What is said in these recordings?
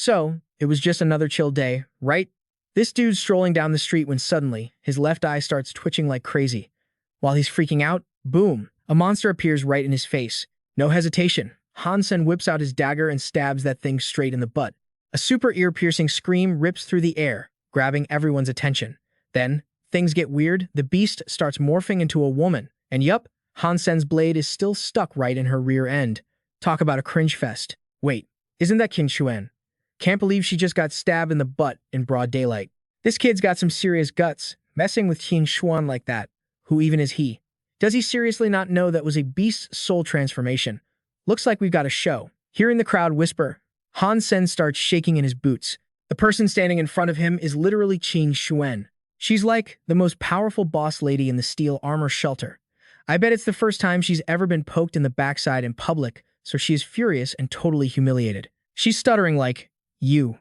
So, it was just another chill day, right? This dude's strolling down the street when suddenly, his left eye starts twitching like crazy. While he's freaking out, boom, a monster appears right in his face. No hesitation, Han Sen whips out his dagger and stabs that thing straight in the butt. A super ear-piercing scream rips through the air, grabbing everyone's attention. Then, things get weird, the beast starts morphing into a woman. And yup, Han Sen's blade is still stuck right in her rear end. Talk about a cringe fest. Wait, isn't that Qin Xuan? Can't believe she just got stabbed in the butt in broad daylight. This kid's got some serious guts, messing with Qin Xuan like that. Who even is he? Does he seriously not know that was a beast's soul transformation? Looks like we've got a show. Hearing the crowd whisper, Han Sen starts shaking in his boots. The person standing in front of him is literally Qin Xuan. She's like the most powerful boss lady in the steel armor shelter. I bet it's the first time she's ever been poked in the backside in public, so she is furious and totally humiliated. She's stuttering like, you,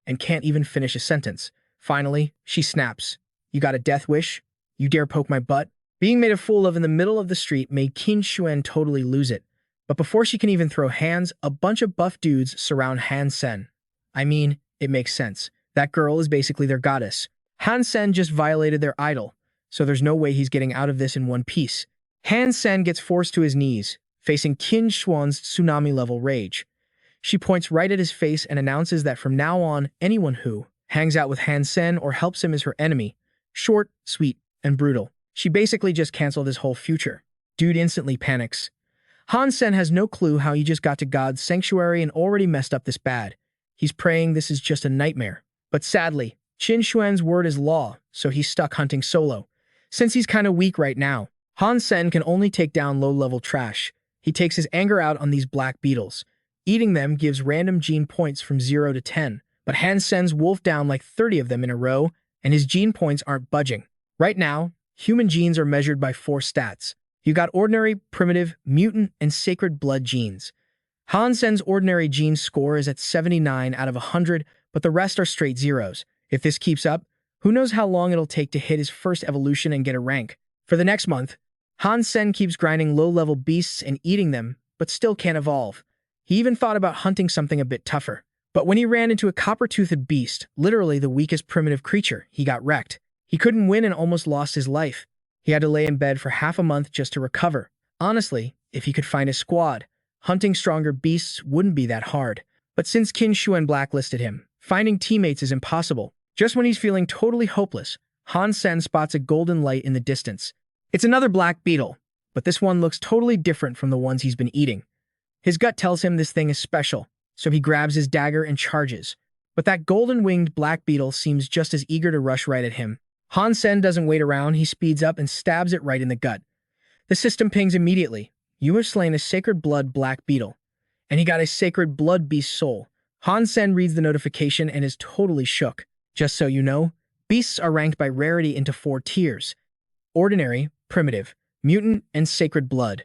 and can't even finish a sentence. Finally, she snaps. You got a death wish? You dare poke my butt? Being made a fool of in the middle of the street made Qin Xuan totally lose it. But before she can even throw hands, a bunch of buff dudes surround Han Sen. I mean, it makes sense. That girl is basically their goddess. Han Sen just violated their idol, so there's no way he's getting out of this in one piece. Han Sen gets forced to his knees, facing Qin Xuan's tsunami-level rage. She points right at his face and announces that from now on, anyone who hangs out with Han Sen or helps him is her enemy. Short, sweet, and brutal. She basically just canceled his whole future. Dude instantly panics. Han Sen has no clue how he just got to God's sanctuary and already messed up this bad. He's praying this is just a nightmare. But sadly, Qin Xuan's word is law, so he's stuck hunting solo. Since he's kinda weak right now, Han Sen can only take down low-level trash. He takes his anger out on these Black Beetles. Eating them gives random gene points from 0 to 10, but Han Sen's wolfed down like 30 of them in a row, and his gene points aren't budging. Right now, human genes are measured by 4 stats. You got ordinary, primitive, mutant, and sacred blood genes. Han Sen's ordinary gene score is at 79 out of 100, but the rest are straight zeros. If this keeps up, who knows how long it'll take to hit his first evolution and get a rank. For the next month, Han Sen keeps grinding low-level beasts and eating them, but still can't evolve. He even thought about hunting something a bit tougher. But when he ran into a copper-toothed beast, literally the weakest primitive creature, he got wrecked. He couldn't win and almost lost his life. He had to lay in bed for half a month just to recover. Honestly, if he could find a squad, hunting stronger beasts wouldn't be that hard. But since Qin Xuan blacklisted him, finding teammates is impossible. Just when he's feeling totally hopeless, Han Sen spots a golden light in the distance. It's another Black Beetle, but this one looks totally different from the ones he's been eating. His gut tells him this thing is special, so he grabs his dagger and charges. But that golden-winged Black Beetle seems just as eager to rush right at him. Han Sen doesn't wait around, he speeds up and stabs it right in the gut. The system pings immediately. You have slain a sacred blood Black Beetle. And he got a sacred blood beast soul. Han Sen reads the notification and is totally shook. Just so you know, beasts are ranked by rarity into 4 tiers. Ordinary, primitive, mutant, and sacred blood.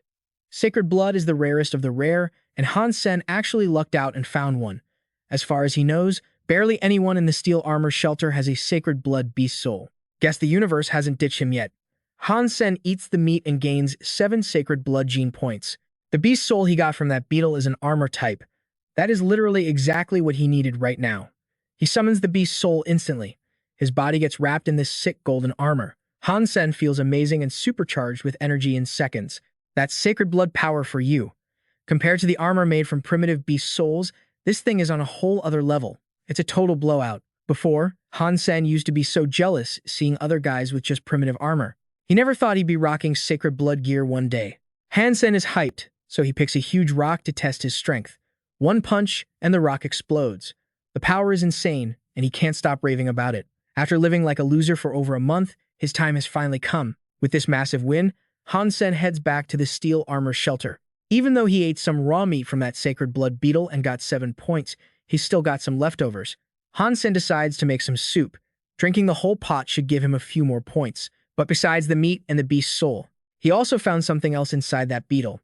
Sacred blood is the rarest of the rare, and Han Sen actually lucked out and found one. As far as he knows, barely anyone in the steel armor shelter has a sacred blood beast soul. Guess the universe hasn't ditched him yet. Han Sen eats the meat and gains 7 sacred blood gene points. The beast soul he got from that beetle is an armor type. That is literally exactly what he needed right now. He summons the beast soul instantly. His body gets wrapped in this sick golden armor. Han Sen feels amazing and supercharged with energy in seconds. That's sacred blood power for you. Compared to the armor made from primitive beast souls, this thing is on a whole other level. It's a total blowout. Before, Han Sen used to be so jealous seeing other guys with just primitive armor. He never thought he'd be rocking sacred blood gear one day. Han Sen is hyped, so he picks a huge rock to test his strength. One punch, and the rock explodes. The power is insane, and he can't stop raving about it. After living like a loser for over a month, his time has finally come. With this massive win, Han Sen heads back to the steel armor shelter. Even though he ate some raw meat from that sacred blood beetle and got 7 points, he's still got some leftovers. Han Sen decides to make some soup. Drinking the whole pot should give him a few more points. But besides the meat and the beast's soul, he also found something else inside that beetle.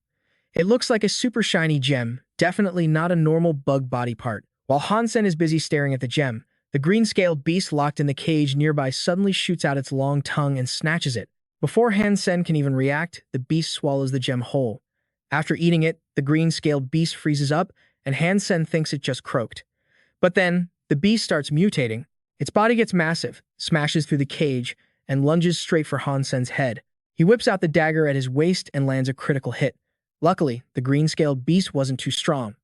It looks like a super shiny gem, definitely not a normal bug body part. While Han Sen is busy staring at the gem, the green-scaled beast locked in the cage nearby suddenly shoots out its long tongue and snatches it. Before Han Sen can even react, the beast swallows the gem whole. After eating it, the green-scaled beast freezes up, and Han Sen thinks it just croaked. But then, the beast starts mutating. Its body gets massive, smashes through the cage, and lunges straight for Han Sen's head. He whips out the dagger at his waist and lands a critical hit. Luckily, the green-scaled beast wasn't too strong.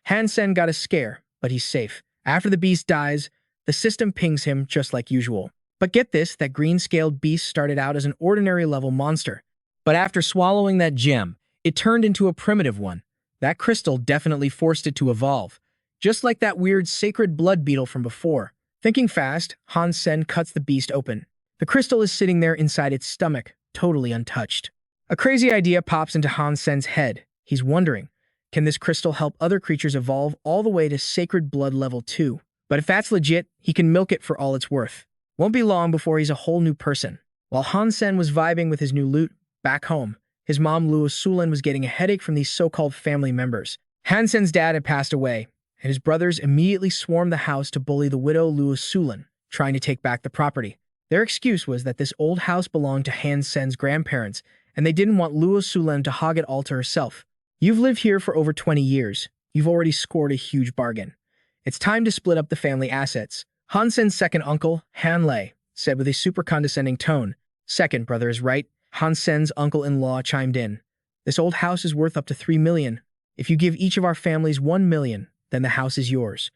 Han Sen got a scare, but he's safe. After the beast dies, the system pings him just like usual. But get this, that green-scaled beast started out as an ordinary-level monster. But after swallowing that gem, it turned into a primitive one. That crystal definitely forced it to evolve, just like that weird sacred blood beetle from before. Thinking fast, Han Sen cuts the beast open. The crystal is sitting there inside its stomach, totally untouched. A crazy idea pops into Han Sen's head. He's wondering, can this crystal help other creatures evolve all the way to sacred blood level 2? But if that's legit, he can milk it for all it's worth. Won't be long before he's a whole new person. While Han Sen was vibing with his new loot, back home, his mom Luo Sulan was getting a headache from these so-called family members. Han Sen's dad had passed away, and his brothers immediately swarmed the house to bully the widow Luo Sulan, trying to take back the property. Their excuse was that this old house belonged to Han Sen's grandparents, and they didn't want Luo Sulan to hog it all to herself. You've lived here for over 20 years. You've already scored a huge bargain. It's time to split up the family assets. Han Sen's second uncle, Han Lei, said with a super condescending tone. Second brother is right. Han Sen's uncle-in-law chimed in. This old house is worth up to 3 million. If you give each of our families 1 million, then the house is yours.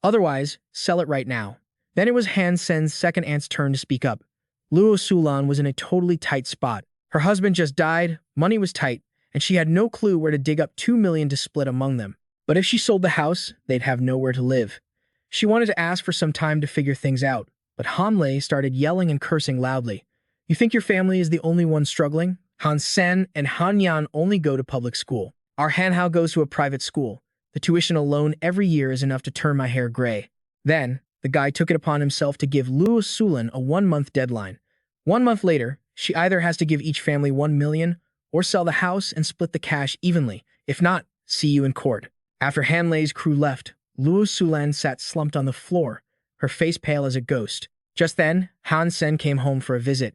Otherwise, sell it right now. Then it was Han Sen's second aunt's turn to speak up. Luo Sulan was in a totally tight spot. Her husband just died, money was tight, and she had no clue where to dig up 2 million to split among them. But if she sold the house, they'd have nowhere to live. She wanted to ask for some time to figure things out, but Han Lei started yelling and cursing loudly. You think your family is the only one struggling? Han Sen and Han Yan only go to public school. Our Han Hao goes to a private school. The tuition alone every year is enough to turn my hair gray. Then, the guy took it upon himself to give Luo Sulan a 1-month deadline. 1 month later, she either has to give each family 1 million or sell the house and split the cash evenly. If not, see you in court. After Han Lei's crew left, Luo Sulan sat slumped on the floor, her face pale as a ghost. Just then, Han Sen came home for a visit.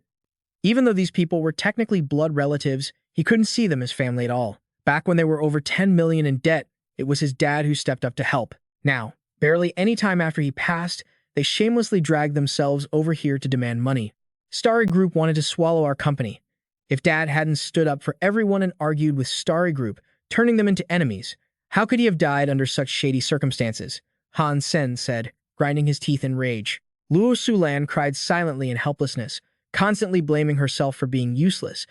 Even though these people were technically blood relatives, he couldn't see them as family at all. Back when they were over 10 million in debt, it was his dad who stepped up to help. Now, barely any time after he passed, they shamelessly dragged themselves over here to demand money. Starry Group wanted to swallow our company. If Dad hadn't stood up for everyone and argued with Starry Group, turning them into enemies, how could he have died under such shady circumstances? Han Sen said, grinding his teeth in rage. Luo Sulan cried silently in helplessness, constantly blaming herself for being useless,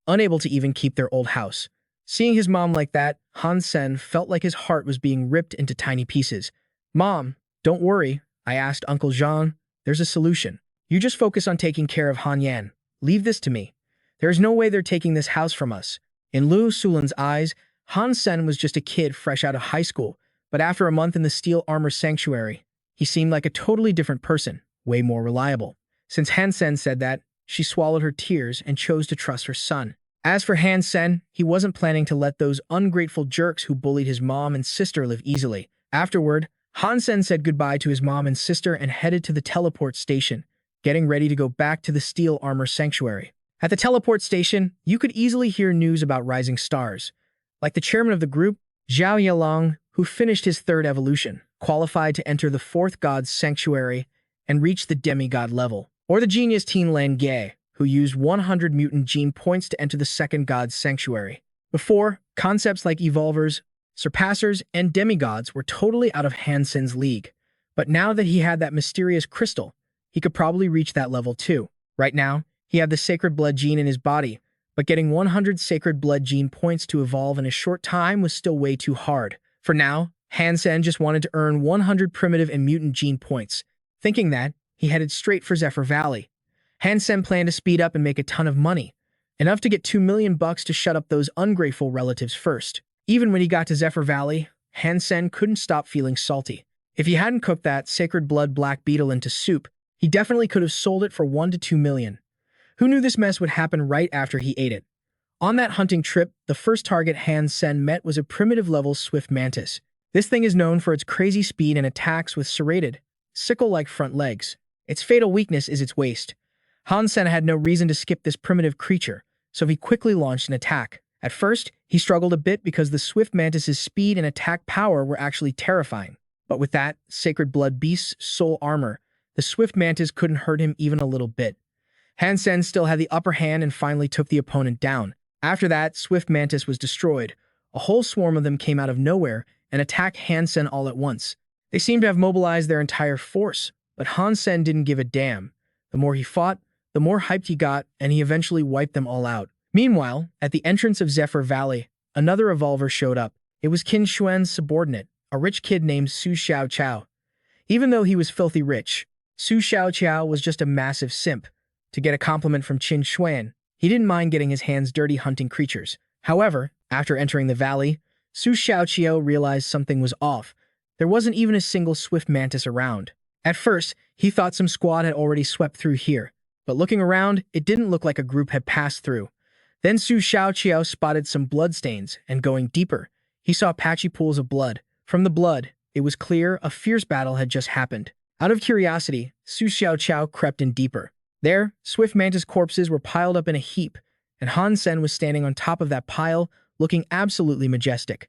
unable to even keep their old house. Seeing his mom like that, Han Sen felt like his heart was being ripped into tiny pieces. Mom, don't worry, I asked Uncle Jean. There's a solution. You just focus on taking care of Han Yan. Leave this to me. There's no way they're taking this house from us. In Luo Sulan's eyes, Han Sen was just a kid fresh out of high school, but after a month in the steel armor sanctuary, he seemed like a totally different person, way more reliable. Since Han Sen said that, she swallowed her tears and chose to trust her son. As for Han Sen, he wasn't planning to let those ungrateful jerks who bullied his mom and sister live easily. Afterward, Han Sen said goodbye to his mom and sister and headed to the teleport station, getting ready to go back to the steel armor sanctuary. At the teleport station, you could easily hear news about rising stars. Like the chairman of the group, Zhao Yalong, who finished his 3rd evolution, qualified to enter the 4th god's sanctuary and reach the demigod level. Or the genius Teen Lan Ge, who used 100 mutant gene points to enter the 2nd god's sanctuary. Before, concepts like evolvers, surpassers, and demigods were totally out of Han Sen's league. But now that he had that mysterious crystal, he could probably reach that level too. Right now, he had the sacred blood gene in his body, but getting 100 sacred blood gene points to evolve in a short time was still way too hard. For now, Han Sen just wanted to earn 100 primitive and mutant gene points. Thinking that, he headed straight for Zephyr Valley. Han Sen planned to speed up and make a ton of money, enough to get 2 million bucks to shut up those ungrateful relatives first. Even when he got to Zephyr Valley, Han Sen couldn't stop feeling salty. If he hadn't cooked that sacred blood black beetle into soup, he definitely could have sold it for 1 to 2 million. Who knew this mess would happen right after he ate it? On that hunting trip, the first target Han Sen met was a primitive-level swift mantis. This thing is known for its crazy speed and attacks with serrated, sickle-like front legs. Its fatal weakness is its waist. Han Sen had no reason to skip this primitive creature, so he quickly launched an attack. At first, he struggled a bit because the swift mantis's speed and attack power were actually terrifying. But with that sacred blood beast's soul armor, the swift mantis couldn't hurt him even a little bit. Han Sen still had the upper hand and finally took the opponent down. After that, swift mantis was destroyed. A whole swarm of them came out of nowhere and attacked Han Sen all at once. They seemed to have mobilized their entire force, but Han Sen didn't give a damn. The more he fought, the more hyped he got, and he eventually wiped them all out. Meanwhile, at the entrance of Zephyr Valley, another revolver showed up. It was Qin Xuan's subordinate, a rich kid named Su Xiaoqiao. Even though he was filthy rich, Su Xiaoqiao was just a massive simp. To get a compliment from Qin Xuan, he didn't mind getting his hands dirty hunting creatures. However, after entering the valley, Su Xiaoqiao realized something was off. There wasn't even a single swift mantis around. At first, he thought some squad had already swept through here, but looking around, it didn't look like a group had passed through. Then Su Xiaoqiao spotted some bloodstains, and going deeper, he saw patchy pools of blood. From the blood, it was clear a fierce battle had just happened. Out of curiosity, Su Xiaoqiao crept in deeper. There, swift mantis corpses were piled up in a heap, and Han Sen was standing on top of that pile, looking absolutely majestic.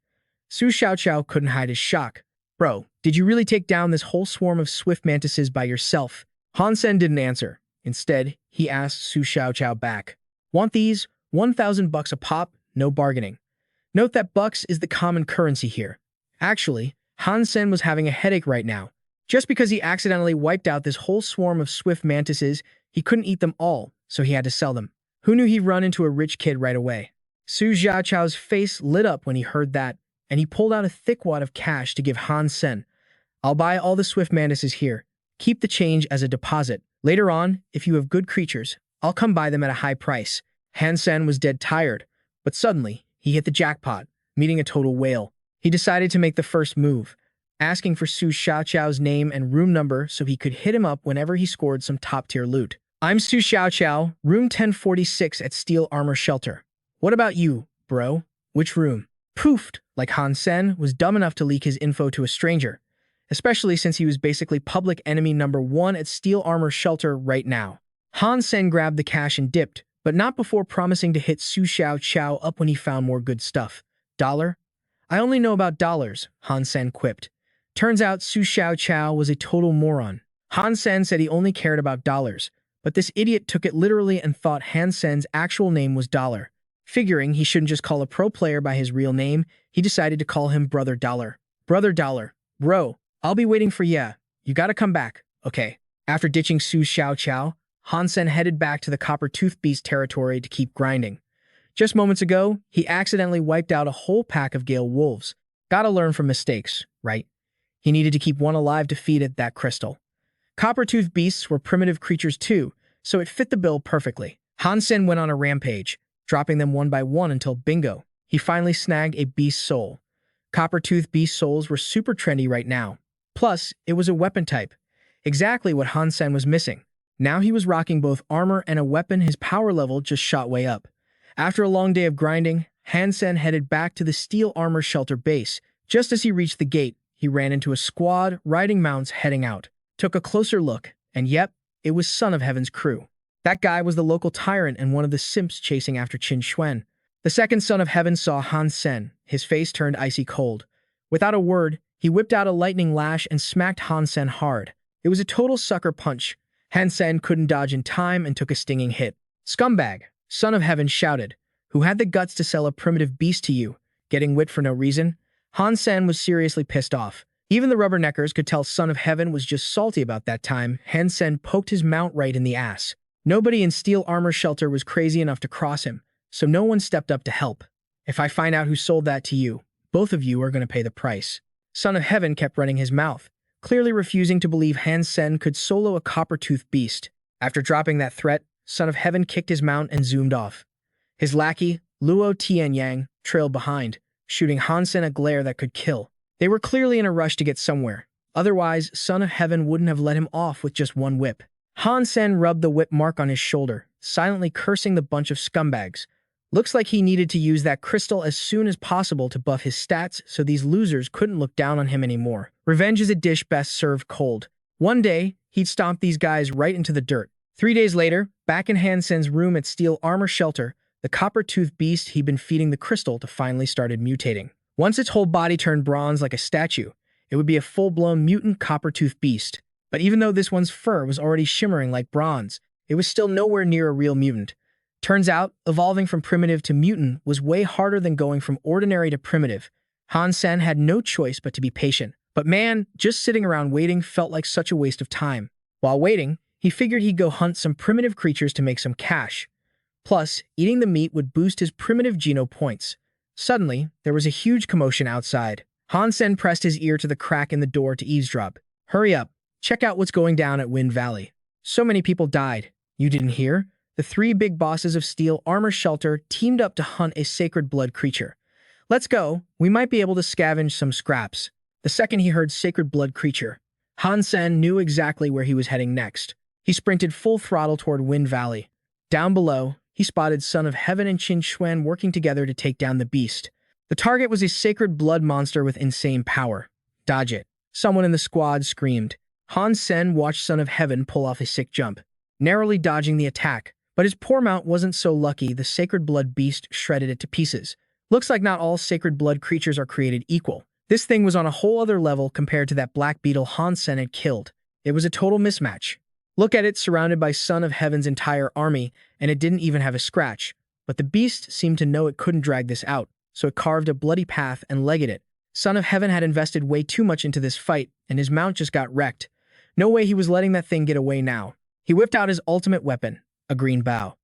Su Xiaoqiao couldn't hide his shock. "Bro, did you really take down this whole swarm of swift mantises by yourself?" Han Sen didn't answer. Instead, he asked Su Xiaoqiao back. "Want these? 1,000 bucks a pop, no bargaining." Note that bucks is the common currency here. Actually, Han Sen was having a headache right now. Just because he accidentally wiped out this whole swarm of swift mantises, he couldn't eat them all, so he had to sell them. Who knew he'd run into a rich kid right away? Su Xiaoqiao's face lit up when he heard that, and he pulled out a thick wad of cash to give Han Sen. "I'll buy all the swift mantises here. Keep the change as a deposit. Later on, if you have good creatures, I'll come buy them at a high price." Han Sen was dead tired, but suddenly, he hit the jackpot, meeting a total whale. He decided to make the first move, asking for Su Xiaoqiao's name and room number so he could hit him up whenever he scored some top-tier loot. "I'm Su Xiaoqiao, room 1046 at Steel Armor Shelter. What about you, bro? Which room?" Poofed, like Han Sen was dumb enough to leak his info to a stranger, especially since he was basically public enemy number 1 at Steel Armor Shelter right now. Han Sen grabbed the cash and dipped, but not before promising to hit Su Xiaoqiao up when he found more good stuff. "Dollar? I only know about dollars," Han Sen quipped. Turns out Su Xiaoqiao was a total moron. Han Sen said he only cared about dollars, but this idiot took it literally and thought Han Sen's actual name was Dollar. Figuring he shouldn't just call a pro player by his real name, he decided to call him Brother Dollar. "Brother Dollar, bro, I'll be waiting for ya. You gotta come back, okay?" After ditching Su Xiaoqiao, Han Sen headed back to the Copper Tooth Beast territory to keep grinding. Just moments ago, he accidentally wiped out a whole pack of Gale wolves. Gotta learn from mistakes, right? He needed to keep one alive to feed it that crystal. Copper Tooth Beasts were primitive creatures too, so it fit the bill perfectly. Han Sen went on a rampage, dropping them one by one until bingo, he finally snagged a beast soul. Copper Tooth Beast souls were super trendy right now. Plus, it was a weapon type. Exactly what Han Sen was missing. Now he was rocking both armor and a weapon. His power level just shot way up. After a long day of grinding, Han Sen headed back to the Steel Armor Shelter base. Just as he reached the gate, he ran into a squad riding mounts heading out. Took a closer look, and yep, it was Son of Heaven's crew. That guy was the local tyrant and one of the simps chasing after Qin Xuan. The second Son of Heaven saw Han Sen. His face turned icy cold. Without a word, he whipped out a lightning lash and smacked Han Sen hard. It was a total sucker punch. Han Sen couldn't dodge in time and took a stinging hit. "Scumbag," Son of Heaven shouted. "Who had the guts to sell a primitive beast to you? Getting wit for no reason?" Han Sen was seriously pissed off. Even the rubberneckers could tell Son of Heaven was just salty about that time. Han Sen poked his mount right in the ass. Nobody in Steel Armor Shelter was crazy enough to cross him, so no one stepped up to help. "If I find out who sold that to you, both of you are going to pay the price." Son of Heaven kept running his mouth, clearly refusing to believe Han Sen could solo a copper-toothed beast. After dropping that threat, Son of Heaven kicked his mount and zoomed off. His lackey, Luo Tianyang, trailed behind, shooting Han Sen a glare that could kill. They were clearly in a rush to get somewhere. Otherwise, Son of Heaven wouldn't have let him off with just one whip. Han Sen rubbed the whip mark on his shoulder, silently cursing the bunch of scumbags. Looks like he needed to use that crystal as soon as possible to buff his stats so these losers couldn't look down on him anymore. Revenge is a dish best served cold. One day, he'd stomp these guys right into the dirt. 3 days later, back in Han Sen's room at Steel Armor Shelter, the copper-toothed beast he'd been feeding the crystal to finally started mutating. Once its whole body turned bronze like a statue, it would be a full-blown mutant copper-tooth beast. But even though this one's fur was already shimmering like bronze, it was still nowhere near a real mutant. Turns out, evolving from primitive to mutant was way harder than going from ordinary to primitive. Han Sen had no choice but to be patient. But man, just sitting around waiting felt like such a waste of time. While waiting, he figured he'd go hunt some primitive creatures to make some cash. Plus, eating the meat would boost his primitive geno points. Suddenly, there was a huge commotion outside. Han Sen pressed his ear to the crack in the door to eavesdrop. "Hurry up. Check out what's going down at Wind Valley. So many people died. You didn't hear? The 3 big bosses of Steel Armor Shelter teamed up to hunt a sacred blood creature. Let's go. We might be able to scavenge some scraps." The second he heard sacred blood creature, Han Sen knew exactly where he was heading next. He sprinted full throttle toward Wind Valley. Down below, he spotted Son of Heaven and Qin Xuan working together to take down the beast. The target was a sacred blood monster with insane power. "Dodge it." Someone in the squad screamed. Han Sen watched Son of Heaven pull off a sick jump, narrowly dodging the attack. But his poor mount wasn't so lucky. The sacred blood beast shredded it to pieces. Looks like not all sacred blood creatures are created equal. This thing was on a whole other level compared to that black beetle Han Sen had killed. It was a total mismatch. Look at it, surrounded by Son of Heaven's entire army, and it didn't even have a scratch. But the beast seemed to know it couldn't drag this out, so it carved a bloody path and legged it. Son of Heaven had invested way too much into this fight, and his mount just got wrecked. No way he was letting that thing get away now. He whipped out his ultimate weapon, a green bow.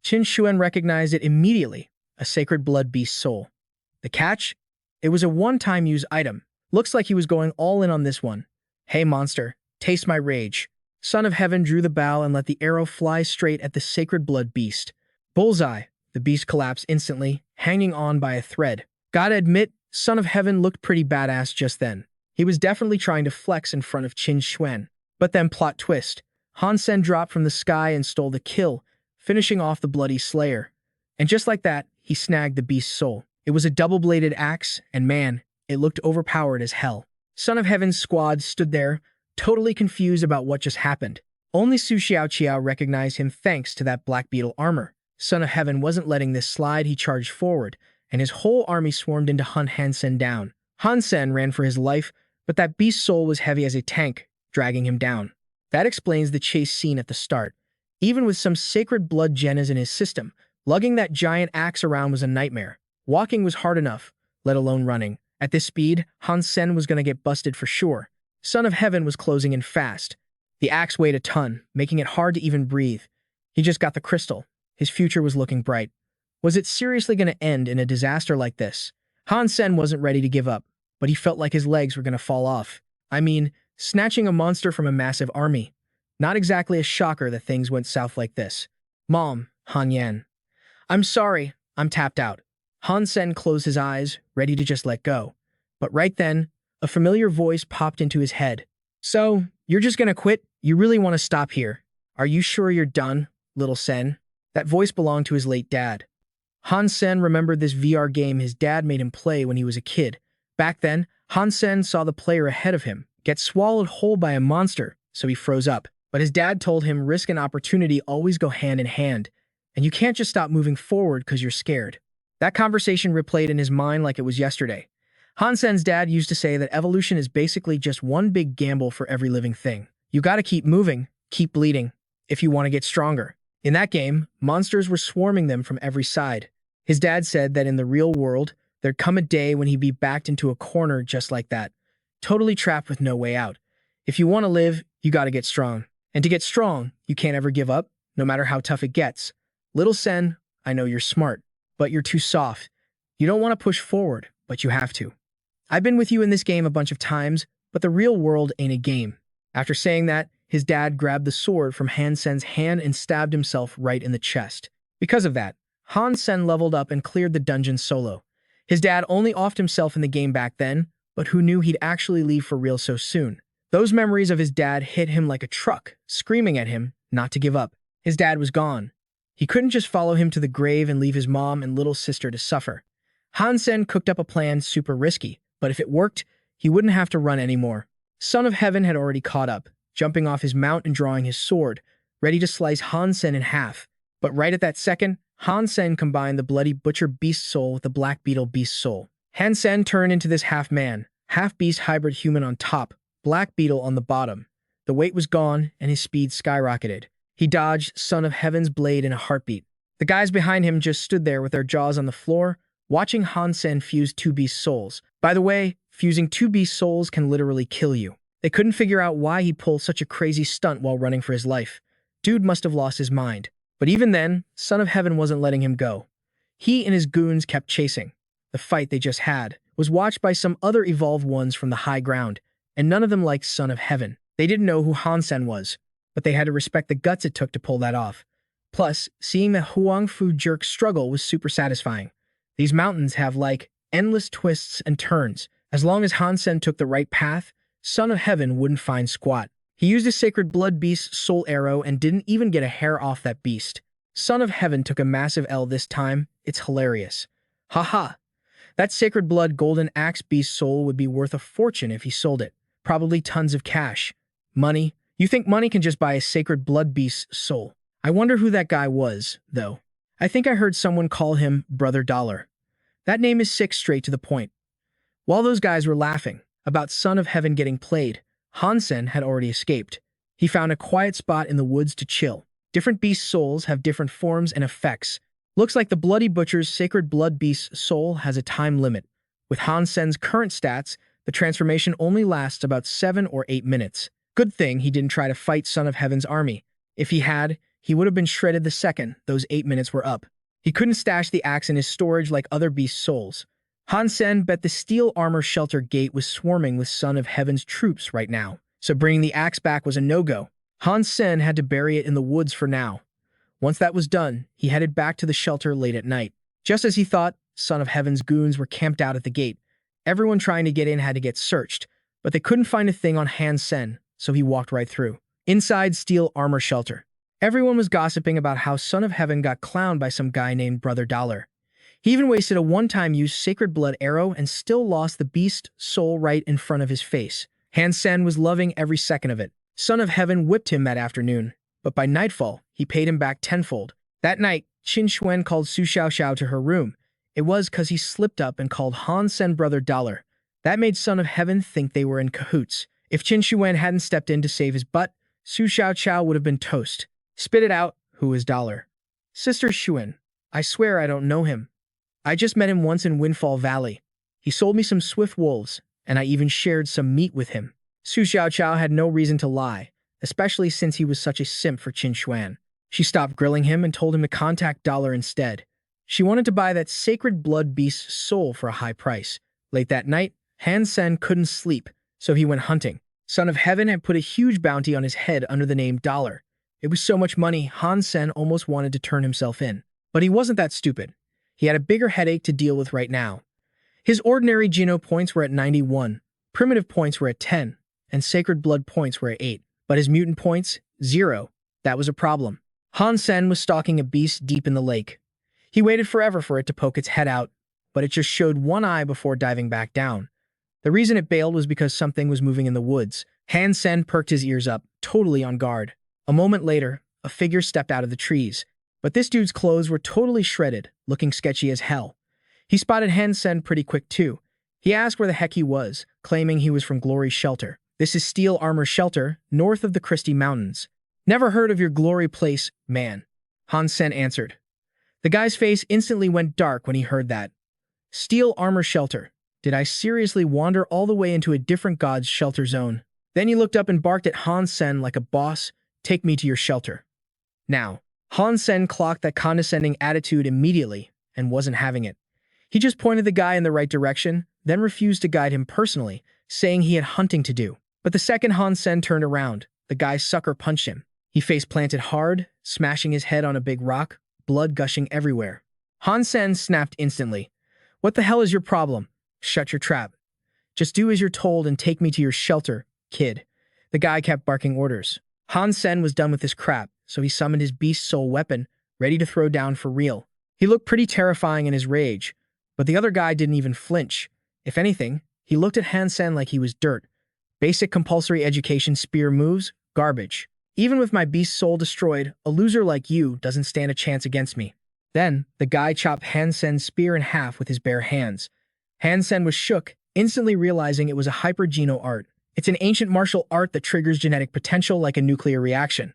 Qin Xuan recognized it immediately, a sacred blood beast soul. The catch? It was a one-time use item. Looks like he was going all in on this one. "Hey monster, taste my rage." Son of Heaven drew the bow and let the arrow fly straight at the sacred blood beast. Bullseye! The beast collapsed instantly, hanging on by a thread. Gotta admit, Son of Heaven looked pretty badass just then. He was definitely trying to flex in front of Qin Xuan. But then plot twist. Han Sen dropped from the sky and stole the kill, finishing off the bloody slayer. And just like that, he snagged the beast's soul. It was a double-bladed axe, and man, it looked overpowered as hell. Son of Heaven's squad stood there, totally confused about what just happened. Only Su Xiaoqiao recognized him thanks to that Black Beetle armor. Son of Heaven wasn't letting this slide. He charged forward, and his whole army swarmed in to hunt Han Sen down. Han Sen ran for his life, but that beast's soul was heavy as a tank, dragging him down. That explains the chase scene at the start. Even with some sacred blood genas in his system, lugging that giant axe around was a nightmare. Walking was hard enough, let alone running. At this speed, Han Sen was going to get busted for sure. Son of Heaven was closing in fast. The axe weighed a ton, making it hard to even breathe. He just got the crystal. His future was looking bright. Was it seriously going to end in a disaster like this? Han Sen wasn't ready to give up, but he felt like his legs were going to fall off. I mean, snatching a monster from a massive army. Not exactly a shocker that things went south like this. "Mom," Han Yan. "I'm sorry, I'm tapped out." Han Sen closed his eyes, ready to just let go. But right then, a familiar voice popped into his head. "So, you're just gonna quit? You really want to stop here? Are you sure you're done, little Sen?" That voice belonged to his late dad. Han Sen remembered this VR game his dad made him play when he was a kid. Back then, Han Sen saw the player ahead of him get swallowed whole by a monster, so he froze up. But his dad told him risk and opportunity always go hand in hand, and you can't just stop moving forward because you're scared. That conversation replayed in his mind like it was yesterday. Han Sen's dad used to say that evolution is basically just one big gamble for every living thing. You gotta keep moving, keep bleeding, if you want to get stronger. In that game, monsters were swarming them from every side. His dad said that in the real world, there'd come a day when he'd be backed into a corner just like that, totally trapped with no way out. If you want to live, you gotta get strong. And to get strong, you can't ever give up, no matter how tough it gets. Little Sen, I know you're smart, but you're too soft. You don't want to push forward, but you have to. I've been with you in this game a bunch of times, but the real world ain't a game. After saying that, his dad grabbed the sword from Han Sen's hand and stabbed himself right in the chest. Because of that, Han Sen leveled up and cleared the dungeon solo. His dad only offed himself in the game back then, but who knew he'd actually leave for real so soon? Those memories of his dad hit him like a truck, screaming at him not to give up. His dad was gone. He couldn't just follow him to the grave and leave his mom and little sister to suffer. Han Sen cooked up a plan super risky, but if it worked, he wouldn't have to run anymore. Son of Heaven had already caught up, jumping off his mount and drawing his sword, ready to slice Han Sen in half. But right at that second, Han Sen combined the bloody butcher beast soul with the black beetle beast soul. Han Sen turned into this half-man, half-beast hybrid human on top, Black Beetle on the bottom. The weight was gone, and his speed skyrocketed. He dodged Son of Heaven's blade in a heartbeat. The guys behind him just stood there with their jaws on the floor, watching Han Sen fuse two beast souls. By the way, fusing two beast souls can literally kill you. They couldn't figure out why he pulled such a crazy stunt while running for his life. Dude must have lost his mind. But even then, Son of Heaven wasn't letting him go. He and his goons kept chasing. The fight they just had was watched by some other evolved ones from the high ground, and none of them liked Son of Heaven. They didn't know who Han Sen was, but they had to respect the guts it took to pull that off. Plus, seeing the Huang Fu jerk struggle was super satisfying. These mountains have, like, endless twists and turns. As long as Han Sen took the right path, Son of Heaven wouldn't find squat. He used his sacred blood beast's soul arrow and didn't even get a hair off that beast. Son of Heaven took a massive L this time. It's hilarious. Haha. That sacred blood golden axe beast soul would be worth a fortune if he sold it. Probably tons of cash. Money? You think money can just buy a sacred blood beast's soul? I wonder who that guy was, though. I think I heard someone call him Brother Dollar. That name is sick, straight to the point. While those guys were laughing about Son of Heaven getting played, Han Sen had already escaped. He found a quiet spot in the woods to chill. Different beast souls have different forms and effects. Looks like the Bloody Butcher's sacred blood beast soul has a time limit. With Han Sen's current stats, the transformation only lasts about 7 or 8 minutes. Good thing he didn't try to fight Son of Heaven's army. If he had, he would have been shredded the second those 8 minutes were up. He couldn't stash the axe in his storage like other beast souls. Han Sen bet the steel armor shelter gate was swarming with Son of Heaven's troops right now, so bringing the axe back was a no-go. Han Sen had to bury it in the woods for now. Once that was done, he headed back to the shelter late at night. Just as he thought, Son of Heaven's goons were camped out at the gate. Everyone trying to get in had to get searched, but they couldn't find a thing on Han Sen, so he walked right through. Inside steel armor shelter, everyone was gossiping about how Son of Heaven got clowned by some guy named Brother Dollar. He even wasted a one-time use sacred blood arrow and still lost the beast soul right in front of his face. Han Sen was loving every second of it. Son of Heaven whipped him that afternoon, but by nightfall, he paid him back tenfold. That night, Qin Xuan called Su Xiaoxiao to her room. It was because he slipped up and called Han Sen Brother Dollar. That made Son of Heaven think they were in cahoots. If Qin Xuan hadn't stepped in to save his butt, Su Xiaoxiao would have been toast. Spit it out, who is Dollar? Sister Xuan. I swear I don't know him. I just met him once in Windfall Valley. He sold me some swift wolves, and I even shared some meat with him. Su Xiaoxiao had no reason to lie, especially since he was such a simp for Qin Xuan. She stopped grilling him and told him to contact Dollar instead. She wanted to buy that sacred blood beast's soul for a high price. Late that night, Han Sen couldn't sleep, so he went hunting. Son of Heaven had put a huge bounty on his head under the name Dollar. It was so much money, Han Sen almost wanted to turn himself in. But he wasn't that stupid. He had a bigger headache to deal with right now. His ordinary Geno points were at 91, primitive points were at 10, and sacred blood points were at 8. But his mutant points? 0. That was a problem. Han Sen was stalking a beast deep in the lake. He waited forever for it to poke its head out, but it just showed one eye before diving back down. The reason it bailed was because something was moving in the woods. Han Sen perked his ears up, totally on guard. A moment later, a figure stepped out of the trees. But this dude's clothes were totally shredded, looking sketchy as hell. He spotted Han Sen pretty quick too. He asked where the heck he was, claiming he was from Glory's shelter. This is Steel Armor Shelter, north of the Christie Mountains. Never heard of your Glory place, man, Han Sen answered. The guy's face instantly went dark when he heard that. Steel Armor Shelter. Did I seriously wander all the way into a different god's shelter zone? Then he looked up and barked at Han Sen like a boss. Take me to your shelter. Now. Han Sen clocked that condescending attitude immediately and wasn't having it. He just pointed the guy in the right direction, then refused to guide him personally, saying he had hunting to do. But the second Han Sen turned around, the guy sucker punched him. He face planted hard, smashing his head on a big rock, blood gushing everywhere. Han Sen snapped instantly. What the hell is your problem? Shut your trap. Just do as you're told and take me to your shelter, kid. The guy kept barking orders. Han Sen was done with his crap, so he summoned his beast soul weapon, ready to throw down for real. He looked pretty terrifying in his rage, but the other guy didn't even flinch. If anything, he looked at Han Sen like he was dirt. Basic compulsory education spear moves? Garbage. Even with my beast soul destroyed, a loser like you doesn't stand a chance against me. Then, the guy chopped Han Sen's spear in half with his bare hands. Han Sen was shook, instantly realizing it was a hyper-geno art. It's an ancient martial art that triggers genetic potential like a nuclear reaction.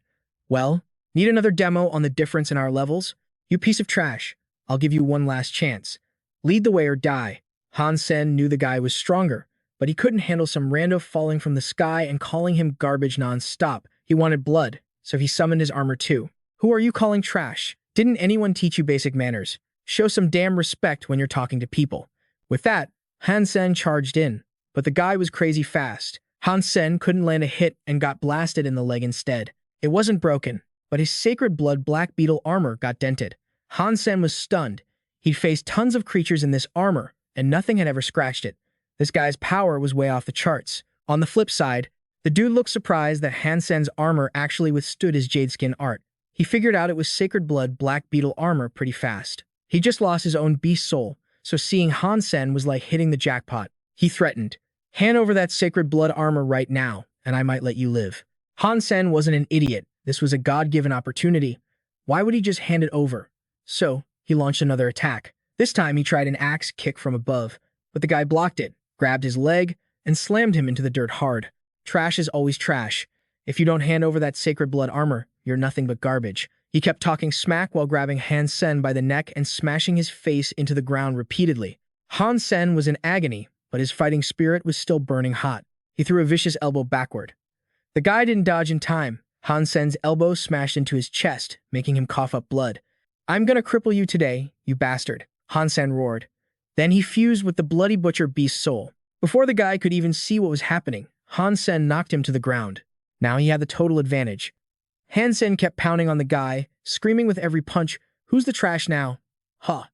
Well, need another demo on the difference in our levels? You piece of trash. I'll give you one last chance. Lead the way or die. Han Sen knew the guy was stronger, but he couldn't handle some rando falling from the sky and calling him garbage non-stop. He wanted blood, so he summoned his armor too. Who are you calling trash? Didn't anyone teach you basic manners? Show some damn respect when you're talking to people. With that, Han Sen charged in, but the guy was crazy fast. Han Sen couldn't land a hit and got blasted in the leg instead. It wasn't broken, but his sacred blood Black Beetle armor got dented. Han Sen was stunned. He'd faced tons of creatures in this armor, and nothing had ever scratched it. This guy's power was way off the charts. On the flip side, the dude looked surprised that Han Sen's armor actually withstood his jade skin art. He figured out it was sacred blood Black Beetle armor pretty fast. He just lost his own beast soul, so seeing Han Sen was like hitting the jackpot. He threatened, "Hand over that sacred blood armor right now, and I might let you live." Han Sen wasn't an idiot. This was a God-given opportunity. Why would he just hand it over? So, he launched another attack. This time he tried an axe kick from above, but the guy blocked it, grabbed his leg, and slammed him into the dirt hard. Trash is always trash. If you don't hand over that sacred blood armor, you're nothing but garbage. He kept talking smack while grabbing Han Sen by the neck and smashing his face into the ground repeatedly. Han Sen was in agony, but his fighting spirit was still burning hot. He threw a vicious elbow backward. The guy didn't dodge in time. Han Sen's elbow smashed into his chest, making him cough up blood. "I'm gonna cripple you today, you bastard," Han Sen roared. Then he fused with the bloody butcher beast soul. Before the guy could even see what was happening, Han Sen knocked him to the ground. Now he had the total advantage. Han Sen kept pounding on the guy, screaming with every punch, "Who's the trash now? Huh.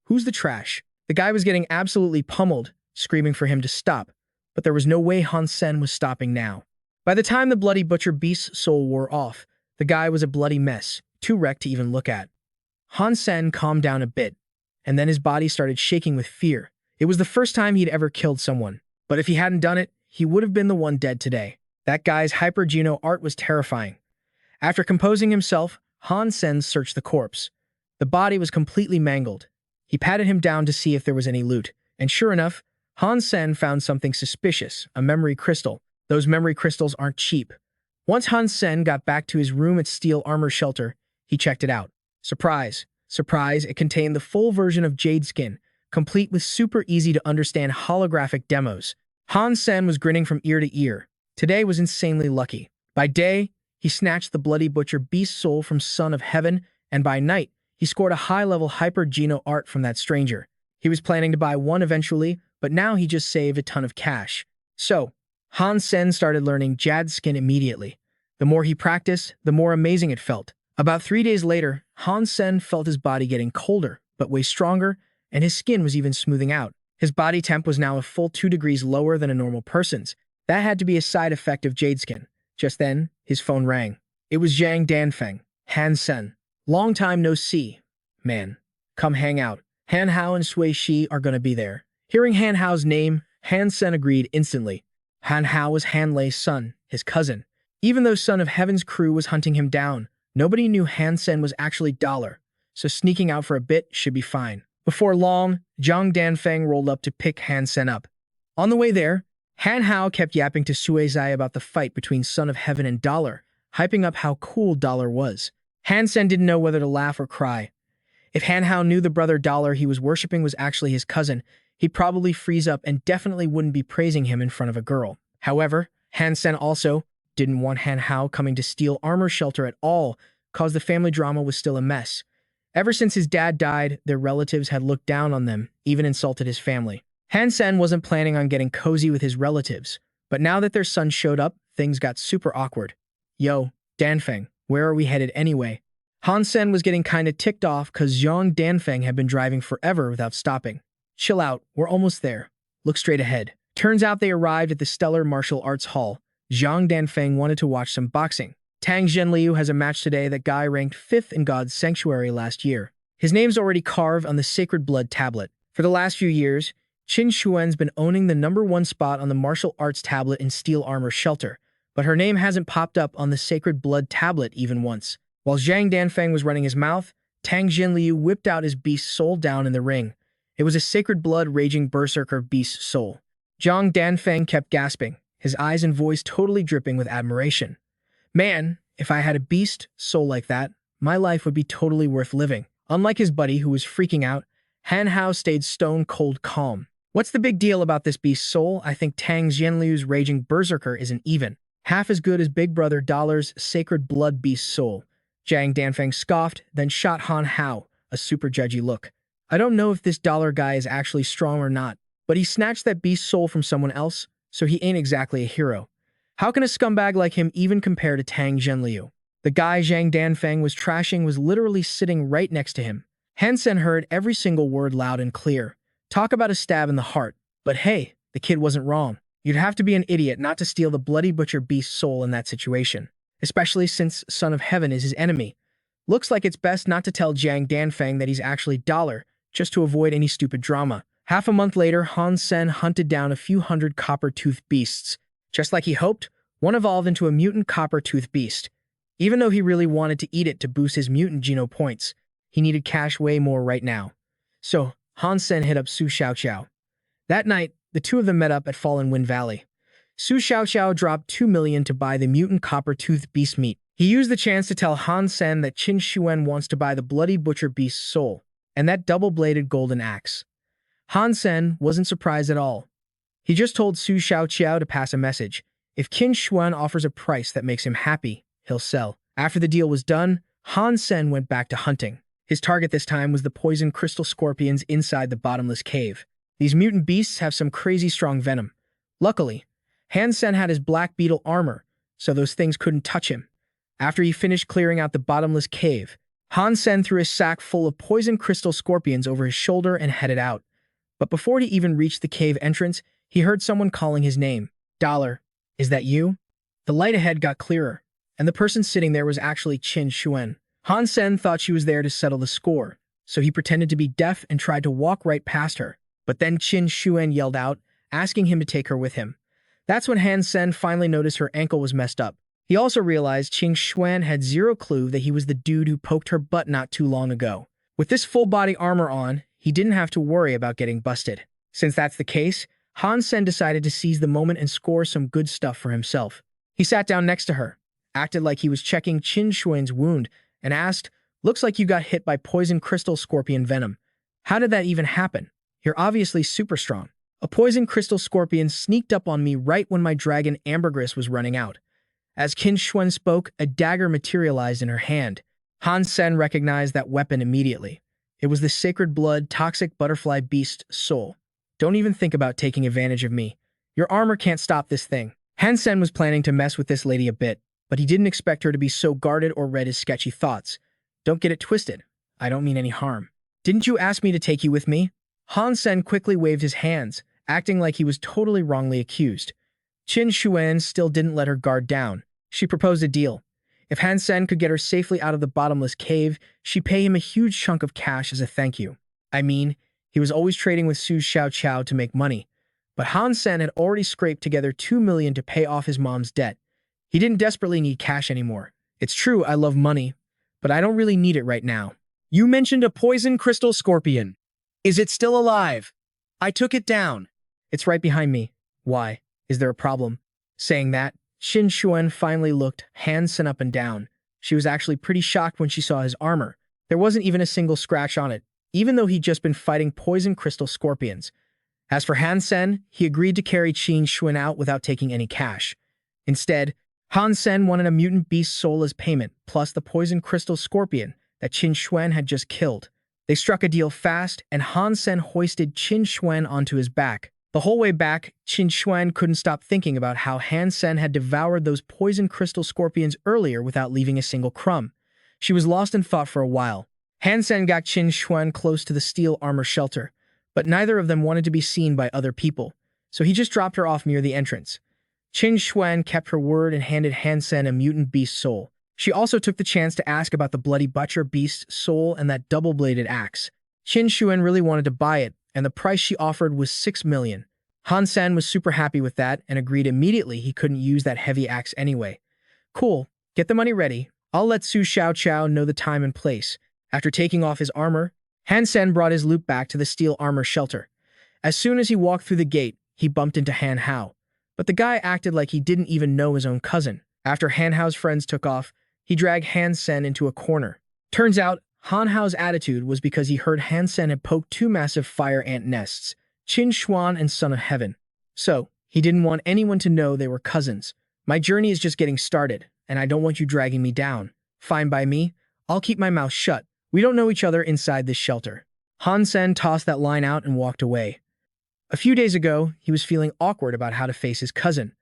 Who's the trash?" The guy was getting absolutely pummeled, screaming for him to stop, but there was no way Han Sen was stopping now. By the time the bloody butcher beast's soul wore off, the guy was a bloody mess, too wrecked to even look at. Han Sen calmed down a bit, and then his body started shaking with fear. It was the first time he'd ever killed someone, but if he hadn't done it, he would have been the one dead today. That guy's hyper-geno art was terrifying. After composing himself, Han Sen searched the corpse. The body was completely mangled. He patted him down to see if there was any loot, and sure enough, Han Sen found something suspicious, a memory crystal. Those memory crystals aren't cheap. Once Han Sen got back to his room at Steel Armor Shelter, he checked it out. Surprise! Surprise, it contained the full version of Jade Skin, complete with super easy-to-understand holographic demos. Han Sen was grinning from ear to ear. Today was insanely lucky. By day, he snatched the bloody butcher beast soul from Son of Heaven, and by night, he scored a high-level hyper-geno art from that stranger. He was planning to buy one eventually, but now he just saved a ton of cash. So, Han Sen started learning Jade Skin immediately. The more he practiced, the more amazing it felt. About 3 days later, Han Sen felt his body getting colder, but way stronger, and his skin was even smoothing out. His body temp was now a full 2 degrees lower than a normal person's. That had to be a side effect of Jade Skin. Just then, his phone rang. It was Zhang Danfeng, Han Sen. "Long time no see. Man, come hang out. Han Hao and Sui Shi are gonna be there." Hearing Han Hao's name, Han Sen agreed instantly. Han Hao was Han Lei's son, his cousin. Even though Son of Heaven's crew was hunting him down, nobody knew Han Sen was actually Dollar, so sneaking out for a bit should be fine. Before long, Zhang Danfeng rolled up to pick Han Sen up. On the way there, Han Hao kept yapping to Sui Zai about the fight between Son of Heaven and Dollar, hyping up how cool Dollar was. Han Sen didn't know whether to laugh or cry. If Han Hao knew the brother Dollar he was worshipping was actually his cousin, he'd probably freeze up and definitely wouldn't be praising him in front of a girl. However, Han Sen also didn't want Han Hao coming to Steel Armor Shelter at all, cause the family drama was still a mess. Ever since his dad died, their relatives had looked down on them, even insulted his family. Han Sen wasn't planning on getting cozy with his relatives, but now that their son showed up, things got super awkward. "Yo, Danfeng, where are we headed anyway?" Han Sen was getting kinda ticked off cause Zhang Danfeng had been driving forever without stopping. "Chill out, we're almost there. Look straight ahead." Turns out they arrived at the Stellar Martial Arts Hall. Zhang Danfeng wanted to watch some boxing. Tang Zhenliu has a match today that guy ranked 5th in God's Sanctuary last year. His name's already carved on the Sacred Blood tablet. For the last few years, Qin Xuan's been owning the #1 spot on the martial arts tablet in Steel Armor Shelter, but her name hasn't popped up on the Sacred Blood tablet even once. While Zhang Danfeng was running his mouth, Tang Zhenliu whipped out his beast soul down in the ring. It was a Sacred Blood Raging Berserker beast soul. Zhang Danfeng kept gasping, his eyes and voice totally dripping with admiration. Man, if I had a beast soul like that, my life would be totally worth living. Unlike his buddy who was freaking out, Han Hao stayed stone-cold calm. What's the big deal about this beast soul? I think Tang Xianliu's raging berserker isn't even half as good as Big Brother Dollar's sacred blood beast soul. Zhang Danfeng scoffed, then shot Han Hao a super judgy look. I don't know if this dollar guy is actually strong or not, but he snatched that beast soul from someone else, so he ain't exactly a hero. How can a scumbag like him even compare to Tang Zhenliu? The guy Zhang Danfeng was trashing was literally sitting right next to him. Han Sen heard every single word loud and clear. Talk about a stab in the heart. But hey, the kid wasn't wrong. You'd have to be an idiot not to steal the bloody butcher beast soul in that situation, especially since Son of Heaven is his enemy. Looks like it's best not to tell Zhang Danfeng that he's actually Dollar, just to avoid any stupid drama. Half a month later, Han Sen hunted down a few hundred copper-toothed beasts. Just like he hoped, one evolved into a mutant copper-toothed beast. Even though he really wanted to eat it to boost his mutant geno points, he needed cash way more right now. So, Han Sen hit up Su Xiaoqiao. That night, the two of them met up at Fallen Wind Valley. Su Xiaoqiao dropped 2 million to buy the mutant copper-toothed beast meat. He used the chance to tell Han Sen that Qin Xuan wants to buy the bloody butcher beast's soul, and that double-bladed golden axe. Han Sen wasn't surprised at all. He just told Su Xiaoqiao to pass a message. If Qin Xuan offers a price that makes him happy, he'll sell. After the deal was done, Han Sen went back to hunting. His target this time was the poison crystal scorpions inside the bottomless cave. These mutant beasts have some crazy strong venom. Luckily, Han Sen had his Black Beetle armor, so those things couldn't touch him. After he finished clearing out the bottomless cave, Han Sen threw a sack full of poison crystal scorpions over his shoulder and headed out. But before he even reached the cave entrance, he heard someone calling his name. Dollar, is that you? The light ahead got clearer, and the person sitting there was actually Qin Xuan. Han Sen thought she was there to settle the score, so he pretended to be deaf and tried to walk right past her. But then Qin Xuan yelled out, asking him to take her with him. That's when Han Sen finally noticed her ankle was messed up. He also realized Qin Xuan had zero clue that he was the dude who poked her butt not too long ago. With this full-body armor on, he didn't have to worry about getting busted. Since that's the case, Han Sen decided to seize the moment and score some good stuff for himself. He sat down next to her, acted like he was checking Qin Xuan's wound, and asked, "Looks like you got hit by poison crystal scorpion venom. How did that even happen? You're obviously super strong." A poison crystal scorpion sneaked up on me right when my dragon ambergris was running out. As Qin Xuan spoke, a dagger materialized in her hand. Han Sen recognized that weapon immediately. It was the sacred blood toxic butterfly beast soul. Don't even think about taking advantage of me. Your armor can't stop this thing. Han Sen was planning to mess with this lady a bit, but he didn't expect her to be so guarded or read his sketchy thoughts. Don't get it twisted. I don't mean any harm. Didn't you ask me to take you with me? Han Sen quickly waved his hands, acting like he was totally wrongly accused. Qin Xuan still didn't let her guard down. She proposed a deal. If Han Sen could get her safely out of the bottomless cave, she'd pay him a huge chunk of cash as a thank you. I mean, he was always trading with Su Xiaoqiao to make money, but Han Sen had already scraped together 2 million to pay off his mom's debt. He didn't desperately need cash anymore. It's true I love money, but I don't really need it right now. You mentioned a poison crystal scorpion. Is it still alive? I took it down. It's right behind me. Why? Is there a problem? Saying that, Qin Xuan finally looked Han Sen up and down. She was actually pretty shocked when she saw his armor. There wasn't even a single scratch on it, even though he'd just been fighting poison crystal scorpions. As for Han Sen, he agreed to carry Qin Xuan out without taking any cash. Instead, Han Sen wanted a mutant beast soul as payment, plus the poison crystal scorpion that Qin Xuan had just killed. They struck a deal fast, and Han Sen hoisted Qin Xuan onto his back. The whole way back, Qin Xuan couldn't stop thinking about how Han Sen had devoured those poison crystal scorpions earlier without leaving a single crumb. She was lost in thought for a while. Han Sen got Qin Xuan close to the steel armor shelter, but neither of them wanted to be seen by other people, so he just dropped her off near the entrance. Qin Xuan kept her word and handed Han Sen a mutant beast soul. She also took the chance to ask about the bloody butcher beast soul and that double-bladed axe. Qin Xuan really wanted to buy it, and the price she offered was 6 million. Han Sen was super happy with that and agreed immediately he couldn't use that heavy axe anyway. Cool, get the money ready. I'll let Su Xiaoqiao know the time and place. After taking off his armor, Han Sen brought his loot back to the steel armor shelter. As soon as he walked through the gate, he bumped into Han Hao. But the guy acted like he didn't even know his own cousin. After Han Hao's friends took off, he dragged Han Sen into a corner. Turns out, Han Hao's attitude was because he heard Han Sen had poked two massive fire ant nests, Qin Xuan and Son of Heaven. So, he didn't want anyone to know they were cousins. My journey is just getting started, and I don't want you dragging me down. Fine by me. I'll keep my mouth shut. We don't know each other inside this shelter. Han Sen tossed that line out and walked away. A few days ago, he was feeling awkward about how to face his cousin.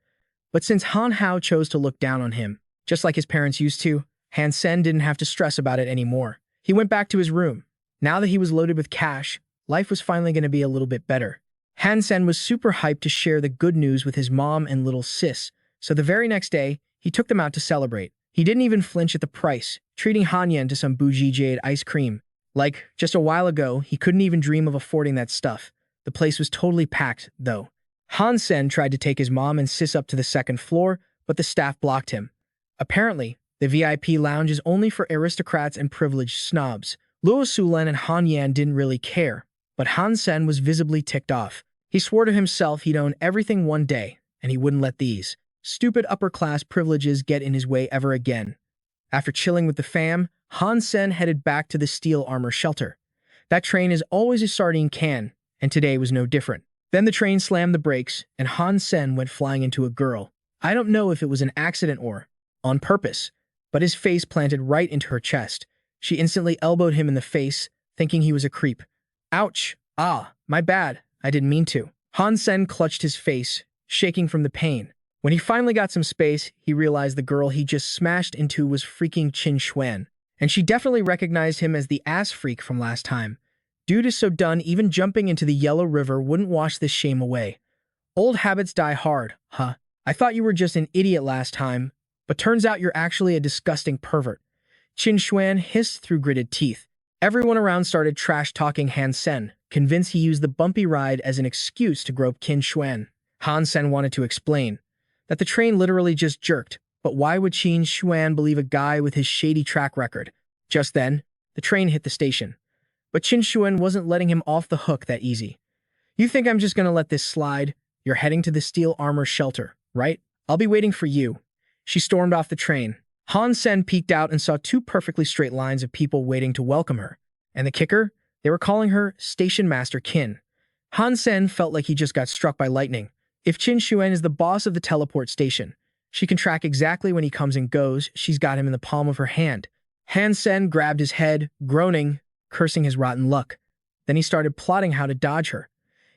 But since Han Hao chose to look down on him, just like his parents used to, Han Sen didn't have to stress about it anymore. He went back to his room. Now that he was loaded with cash, life was finally going to be a little bit better. Han Sen was super hyped to share the good news with his mom and little sis, so the very next day, he took them out to celebrate. He didn't even flinch at the price, treating Han Yen to some bougie jade ice cream. Like, just a while ago, he couldn't even dream of affording that stuff. The place was totally packed, though. Han Sen tried to take his mom and sis up to the second floor, but the staff blocked him. Apparently, the VIP lounge is only for aristocrats and privileged snobs. Luo Sulen and Han Yan didn't really care, but Han Sen was visibly ticked off. He swore to himself he'd own everything one day, and he wouldn't let these stupid upper-class privileges get in his way ever again. After chilling with the fam, Han Sen headed back to the steel armor shelter. That train is always a sardine can, and today was no different. Then the train slammed the brakes, and Han Sen went flying into a girl. I don't know if it was an accident or on purpose, but his face planted right into her chest. She instantly elbowed him in the face, thinking he was a creep. Ouch! Ah, my bad. I didn't mean to. Han Sen clutched his face, shaking from the pain. When he finally got some space, he realized the girl he just smashed into was freaking Qin Xuan, and she definitely recognized him as the ass freak from last time. Dude is so done, even jumping into the Yellow River wouldn't wash this shame away. Old habits die hard, huh? I thought you were just an idiot last time, but turns out you're actually a disgusting pervert. Qin Xuan hissed through gritted teeth. Everyone around started trash-talking Han Sen, convinced he used the bumpy ride as an excuse to grope Qin Xuan. Han Sen wanted to explain that the train literally just jerked, but why would Qin Xuan believe a guy with his shady track record? Just then, the train hit the station. But Qin Xuan wasn't letting him off the hook that easy. You think I'm just gonna let this slide? You're heading to the steel armor shelter, right? I'll be waiting for you. She stormed off the train. Han Sen peeked out and saw two perfectly straight lines of people waiting to welcome her. And the kicker? They were calling her Station Master Qin. Han Sen felt like he just got struck by lightning. If Qin Xuan is the boss of the teleport station, she can track exactly when he comes and goes. She's got him in the palm of her hand. Han Sen grabbed his head, groaning, cursing his rotten luck. Then he started plotting how to dodge her.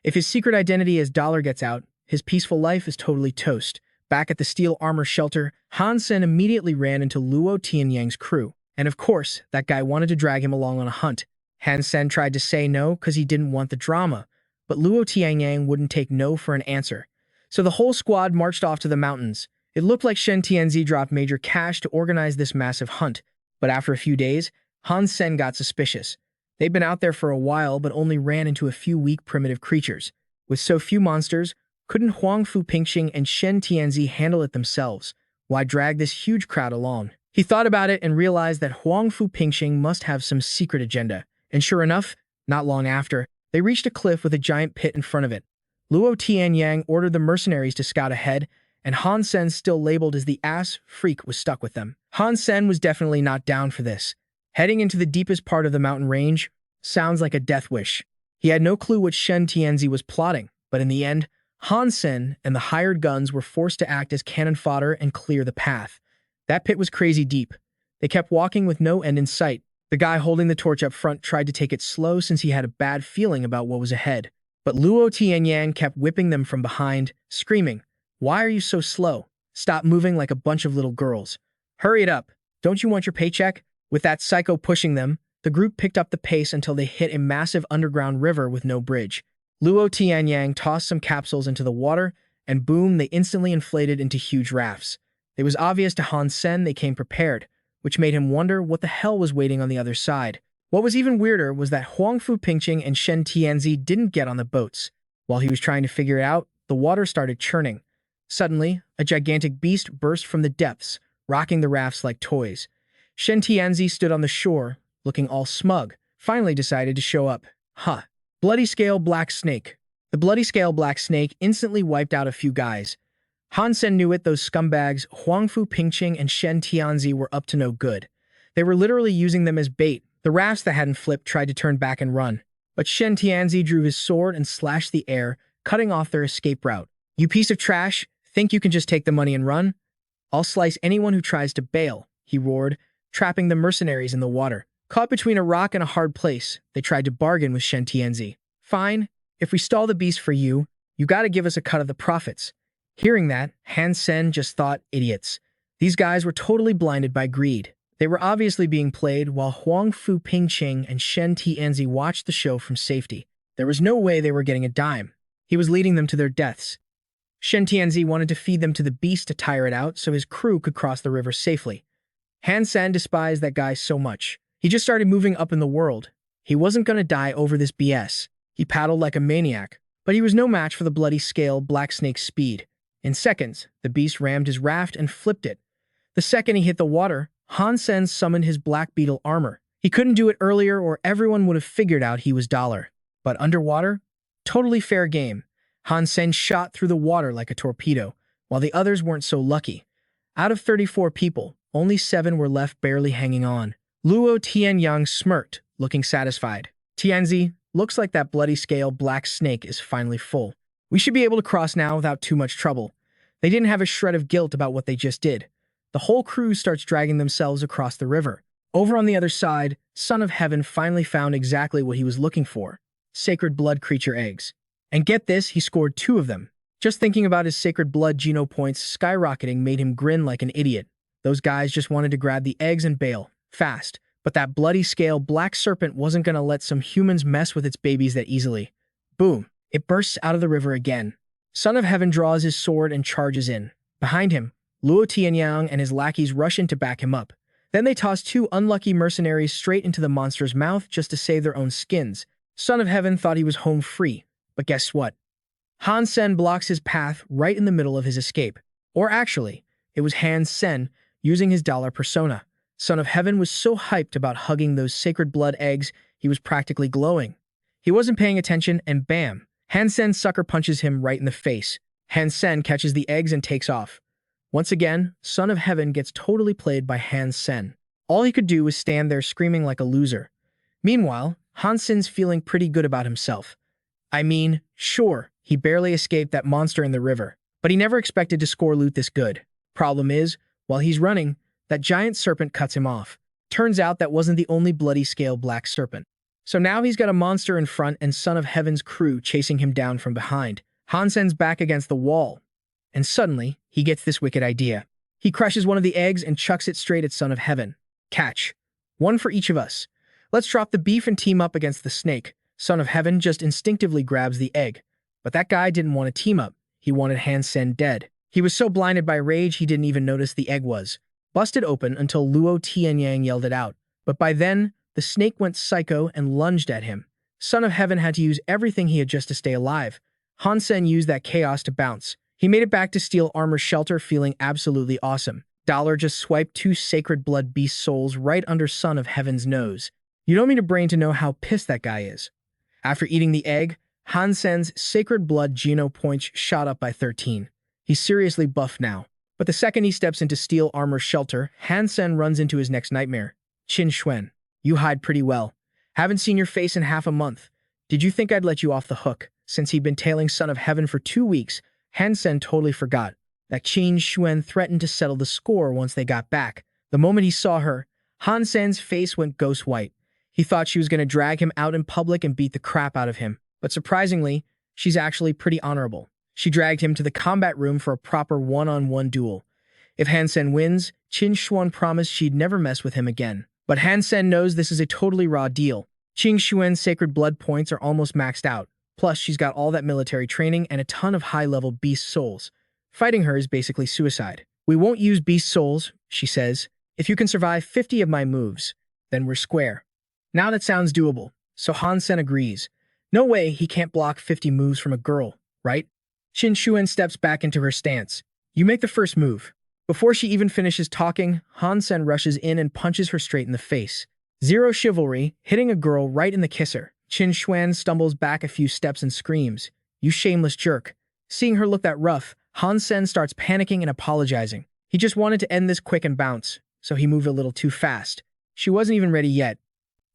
If his secret identity as Dollar gets out, his peaceful life is totally toast. Back at the steel armor shelter, Han Sen immediately ran into Luo Tianyang's crew. And of course, that guy wanted to drag him along on a hunt. Han Sen tried to say no because he didn't want the drama, but Luo Tianyang wouldn't take no for an answer. So the whole squad marched off to the mountains. It looked like Shen Tianzi dropped major cash to organize this massive hunt, but after a few days, Han Sen got suspicious. They'd been out there for a while but only ran into a few weak primitive creatures. With so few monsters, couldn't Huang Fu Pingxing and Shen Tianzi handle it themselves? Why drag this huge crowd along? He thought about it and realized that Huang Fu Pingxing must have some secret agenda. And sure enough, not long after, they reached a cliff with a giant pit in front of it. Luo Tianyang ordered the mercenaries to scout ahead, and Han Sen, still labeled as the ass freak, was stuck with them. Han Sen was definitely not down for this. Heading into the deepest part of the mountain range sounds like a death wish. He had no clue what Shen Tianzi was plotting, but in the end, Han Sen and the hired guns were forced to act as cannon fodder and clear the path. That pit was crazy deep. They kept walking with no end in sight. The guy holding the torch up front tried to take it slow since he had a bad feeling about what was ahead. But Luo Tianyang kept whipping them from behind, screaming, "Why are you so slow? Stop moving like a bunch of little girls. Hurry it up. Don't you want your paycheck?" With that psycho pushing them, the group picked up the pace until they hit a massive underground river with no bridge. Luo Tianyang tossed some capsules into the water, and boom, they instantly inflated into huge rafts. It was obvious to Han Sen they came prepared, which made him wonder what the hell was waiting on the other side. What was even weirder was that Huang Fu Pingxing and Shen Tianzi didn't get on the boats. While he was trying to figure it out, the water started churning. Suddenly, a gigantic beast burst from the depths, rocking the rafts like toys. Shen Tianzi stood on the shore, looking all smug, finally decided to show up. Huh. Bloody scale black snake. The bloody scale black snake instantly wiped out a few guys. Han Sen knew it, those scumbags Huangfu Pingqing and Shen Tianzi were up to no good. They were literally using them as bait. The rafts that hadn't flipped tried to turn back and run. But Shen Tianzi drew his sword and slashed the air, cutting off their escape route. "You piece of trash, think you can just take the money and run? I'll slice anyone who tries to bail," he roared, trapping the mercenaries in the water. Caught between a rock and a hard place, they tried to bargain with Shen Tianzi. "Fine, if we stall the beast for you, you gotta give us a cut of the profits." Hearing that, Han Sen just thought, idiots. These guys were totally blinded by greed. They were obviously being played while Huangfu Pingqing and Shen Tianzi watched the show from safety. There was no way they were getting a dime. He was leading them to their deaths. Shen Tianzi wanted to feed them to the beast to tire it out so his crew could cross the river safely. Han Sen despised that guy so much. He just started moving up in the world. He wasn't going to die over this BS. He paddled like a maniac, but he was no match for the bloody scale black snake's speed. In seconds, the beast rammed his raft and flipped it. The second he hit the water, Han Sen summoned his Black Beetle armor. He couldn't do it earlier or everyone would have figured out he was dollar. But underwater? Totally fair game. Han Sen shot through the water like a torpedo, while the others weren't so lucky. Out of 34 people, only 7 were left barely hanging on. Luo Tianyang smirked, looking satisfied. "Tianzi, looks like that bloody scale black snake is finally full. We should be able to cross now without too much trouble." They didn't have a shred of guilt about what they just did. The whole crew starts dragging themselves across the river. Over on the other side, Son of Heaven finally found exactly what he was looking for: sacred blood creature eggs. And get this, he scored 2 of them. Just thinking about his sacred blood geno points skyrocketing made him grin like an idiot. Those guys just wanted to grab the eggs and bail, fast. But that bloody scale black serpent wasn't going to let some humans mess with its babies that easily. Boom! It bursts out of the river again. Son of Heaven draws his sword and charges in. Behind him, Luo Tianyang and his lackeys rush in to back him up. Then they toss 2 unlucky mercenaries straight into the monster's mouth just to save their own skins. Son of Heaven thought he was home free, but guess what? Han Sen blocks his path right in the middle of his escape. Or actually, it was Han Sen using his dollar persona. Son of Heaven was so hyped about hugging those sacred blood eggs, he was practically glowing. He wasn't paying attention, and bam! Han Sen sucker punches him right in the face. Han Sen catches the eggs and takes off. Once again, Son of Heaven gets totally played by Han Sen. All he could do was stand there screaming like a loser. Meanwhile, Han Sen's feeling pretty good about himself. I mean, sure, he barely escaped that monster in the river, but he never expected to score loot this good. Problem is, while he's running, that giant serpent cuts him off. Turns out that wasn't the only bloody scale black serpent. So now he's got a monster in front and Son of Heaven's crew chasing him down from behind. Han Sen's back against the wall. And suddenly, he gets this wicked idea. He crushes one of the eggs and chucks it straight at Son of Heaven. Catch. 1 for each of us. Let's drop the beef and team up against the snake. Son of Heaven just instinctively grabs the egg. But that guy didn't want to team up. He wanted Han Sen dead. He was so blinded by rage he didn't even notice the egg was busted open until Luo Tianyang yelled it out. But by then, the snake went psycho and lunged at him. Son of Heaven had to use everything he had just to stay alive. Han Sen used that chaos to bounce. He made it back to Steel Armor's shelter feeling absolutely awesome. Dollar just swiped 2 sacred blood beast souls right under Son of Heaven's nose. You don't need a brain to know how pissed that guy is. After eating the egg, Han Sen's sacred blood geno points shot up by 13. He's seriously buff now. But the second he steps into Steel Armor's shelter, Han Sen runs into his next nightmare. Qin Xuan, you hide pretty well. Haven't seen your face in half a month. Did you think I'd let you off the hook? Since he'd been tailing Son of Heaven for 2 weeks, Han Sen totally forgot that Qin Xuan threatened to settle the score once they got back. The moment he saw her, Han Sen's face went ghost white. He thought she was going to drag him out in public and beat the crap out of him. But surprisingly, she's actually pretty honorable. She dragged him to the combat room for a proper one-on-one duel. If Han Sen wins, Qin Xuan promised she'd never mess with him again. But Han Sen knows this is a totally raw deal. Qin Xuan's sacred blood points are almost maxed out. Plus, she's got all that military training and a ton of high-level beast souls. Fighting her is basically suicide. "We won't use beast souls," she says. "If you can survive 50 of my moves, then we're square." Now that sounds doable, so Han Sen agrees. No way he can't block 50 moves from a girl, right? Qin Xuan steps back into her stance. "You make the first move." Before she even finishes talking, Han Sen rushes in and punches her straight in the face. Zero chivalry, hitting a girl right in the kisser. Qin Xuan stumbles back a few steps and screams, You shameless jerk. Seeing her look that rough, Han Sen starts panicking and apologizing. He just wanted to end this quick and bounce, so he moved a little too fast. She wasn't even ready yet.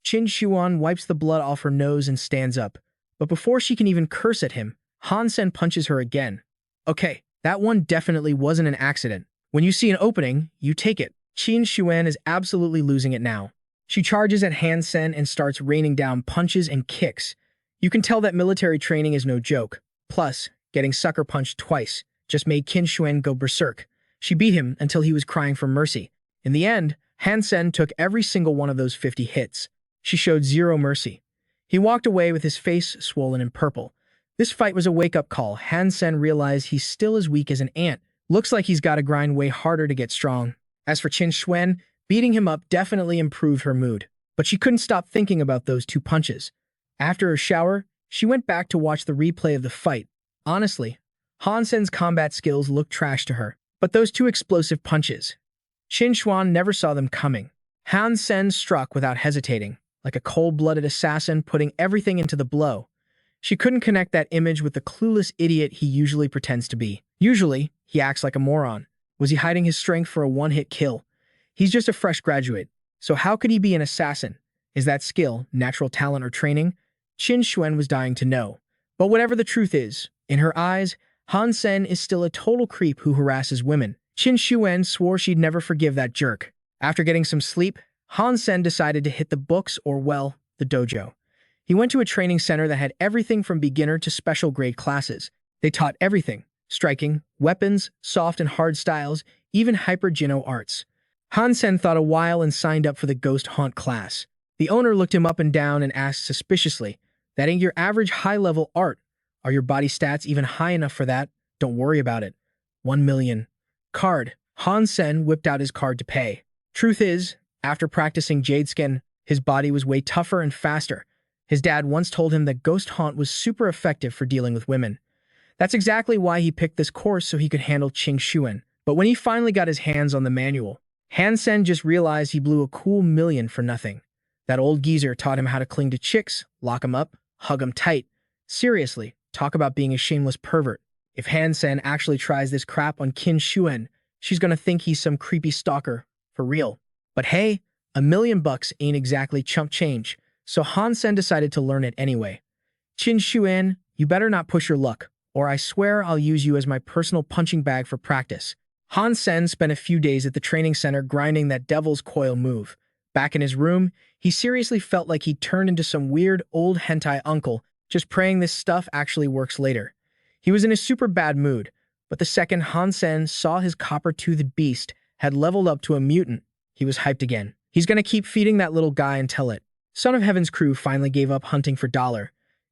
Qin Shuan wipes the blood off her nose and stands up. But before she can even curse at him, Han Sen punches her again. Okay, that one definitely wasn't an accident. When you see an opening, you take it. Qin Shuan is absolutely losing it now. She charges at Han Sen and starts raining down punches and kicks. You can tell that military training is no joke. Plus, getting sucker punched twice just made Qin Shuan go berserk. She beat him until he was crying for mercy. In the end, Han Sen took every single one of those 50 hits. She showed zero mercy. He walked away with his face swollen and purple. This fight was a wake-up call. Han Sen realized he's still as weak as an ant. Looks like he's got to grind way harder to get strong. As for Qin Shuan, beating him up definitely improved her mood. But she couldn't stop thinking about those 2 punches. After her shower, she went back to watch the replay of the fight. Honestly, Han Sen's combat skills looked trash to her. But those 2 explosive punches, Qin Shuan never saw them coming. Han Sen struck without hesitating, like a cold-blooded assassin putting everything into the blow. She couldn't connect that image with the clueless idiot he usually pretends to be. Usually, he acts like a moron. Was he hiding his strength for a one-hit kill? He's just a fresh graduate. So how could he be an assassin? Is that skill, natural talent, or training? Qin Shuan was dying to know. But whatever the truth is, in her eyes, Han Sen is still a total creep who harasses women. Qin Shuan swore she'd never forgive that jerk. After getting some sleep, Han Sen decided to hit the books or, well, the dojo. He went to a training center that had everything from beginner to special grade classes. They taught everything: striking, weapons, soft and hard styles, even hyper-Jinno arts. Han Sen thought a while and signed up for the ghost haunt class. The owner looked him up and down and asked suspiciously, "That ain't your average high-level art. Are your body stats even high enough for that? Don't worry about it." 1 million. Card. Han Sen whipped out his card to pay. Truth is, after practicing Jade Skin, his body was way tougher and faster. His dad once told him that Ghost Haunt was super effective for dealing with women. That's exactly why he picked this course, so he could handle Qin Shuan. But when he finally got his hands on the manual, Han Sen just realized he blew a cool million for nothing. That old geezer taught him how to cling to chicks, lock 'em up, hug 'em tight. Seriously, talk about being a shameless pervert. If Han Sen actually tries this crap on Qin Shuan, she's gonna think he's some creepy stalker. For real. But hey, $1 million ain't exactly chump change, so Han Sen decided to learn it anyway. Qin Shuan, you better not push your luck, or I swear I'll use you as my personal punching bag for practice. Han Sen spent a few days at the training center grinding that devil's coil move. Back in his room, he seriously felt like he'd turned into some weird old hentai uncle, just praying this stuff actually works later. He was in a super bad mood, but the second Han Sen saw his copper-toothed beast had leveled up to a mutant, he was hyped again. He's gonna keep feeding that little guy until it. Son of Heaven's crew finally gave up hunting for dollar.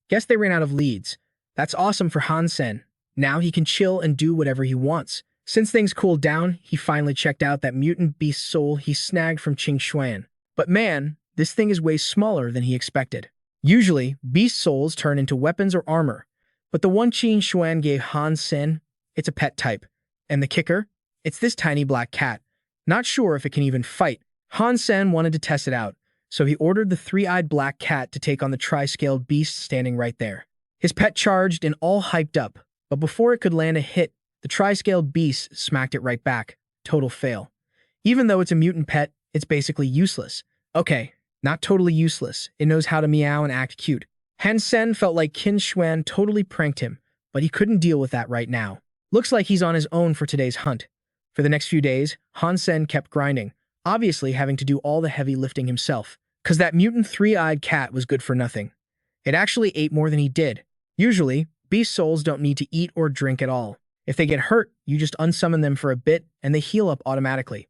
Guess they ran out of leads. That's awesome for Han Sen. Now he can chill and do whatever he wants. Since things cooled down, he finally checked out that mutant beast soul he snagged from Qin Shuan. But man, this thing is way smaller than he expected. Usually, beast souls turn into weapons or armor. But the one Qin Shuan gave Han Sen, it's a pet type. And the kicker? It's this tiny black cat. Not sure if it can even fight. Han Sen wanted to test it out, so he ordered the 3-eyed black cat to take on the tri-scaled beast standing right there. His pet charged and all hyped up, but before it could land a hit, the tri-scaled beast smacked it right back. Total fail. Even though it's a mutant pet, it's basically useless. Okay, not totally useless. It knows how to meow and act cute. Han Sen felt like Qin Shuan totally pranked him, but he couldn't deal with that right now. Looks like he's on his own for today's hunt. For the next few days, Han Sen kept grinding, obviously having to do all the heavy lifting himself, cause that mutant 3-eyed cat was good for nothing. It actually ate more than he did. Usually, beast souls don't need to eat or drink at all. If they get hurt, you just unsummon them for a bit and they heal up automatically.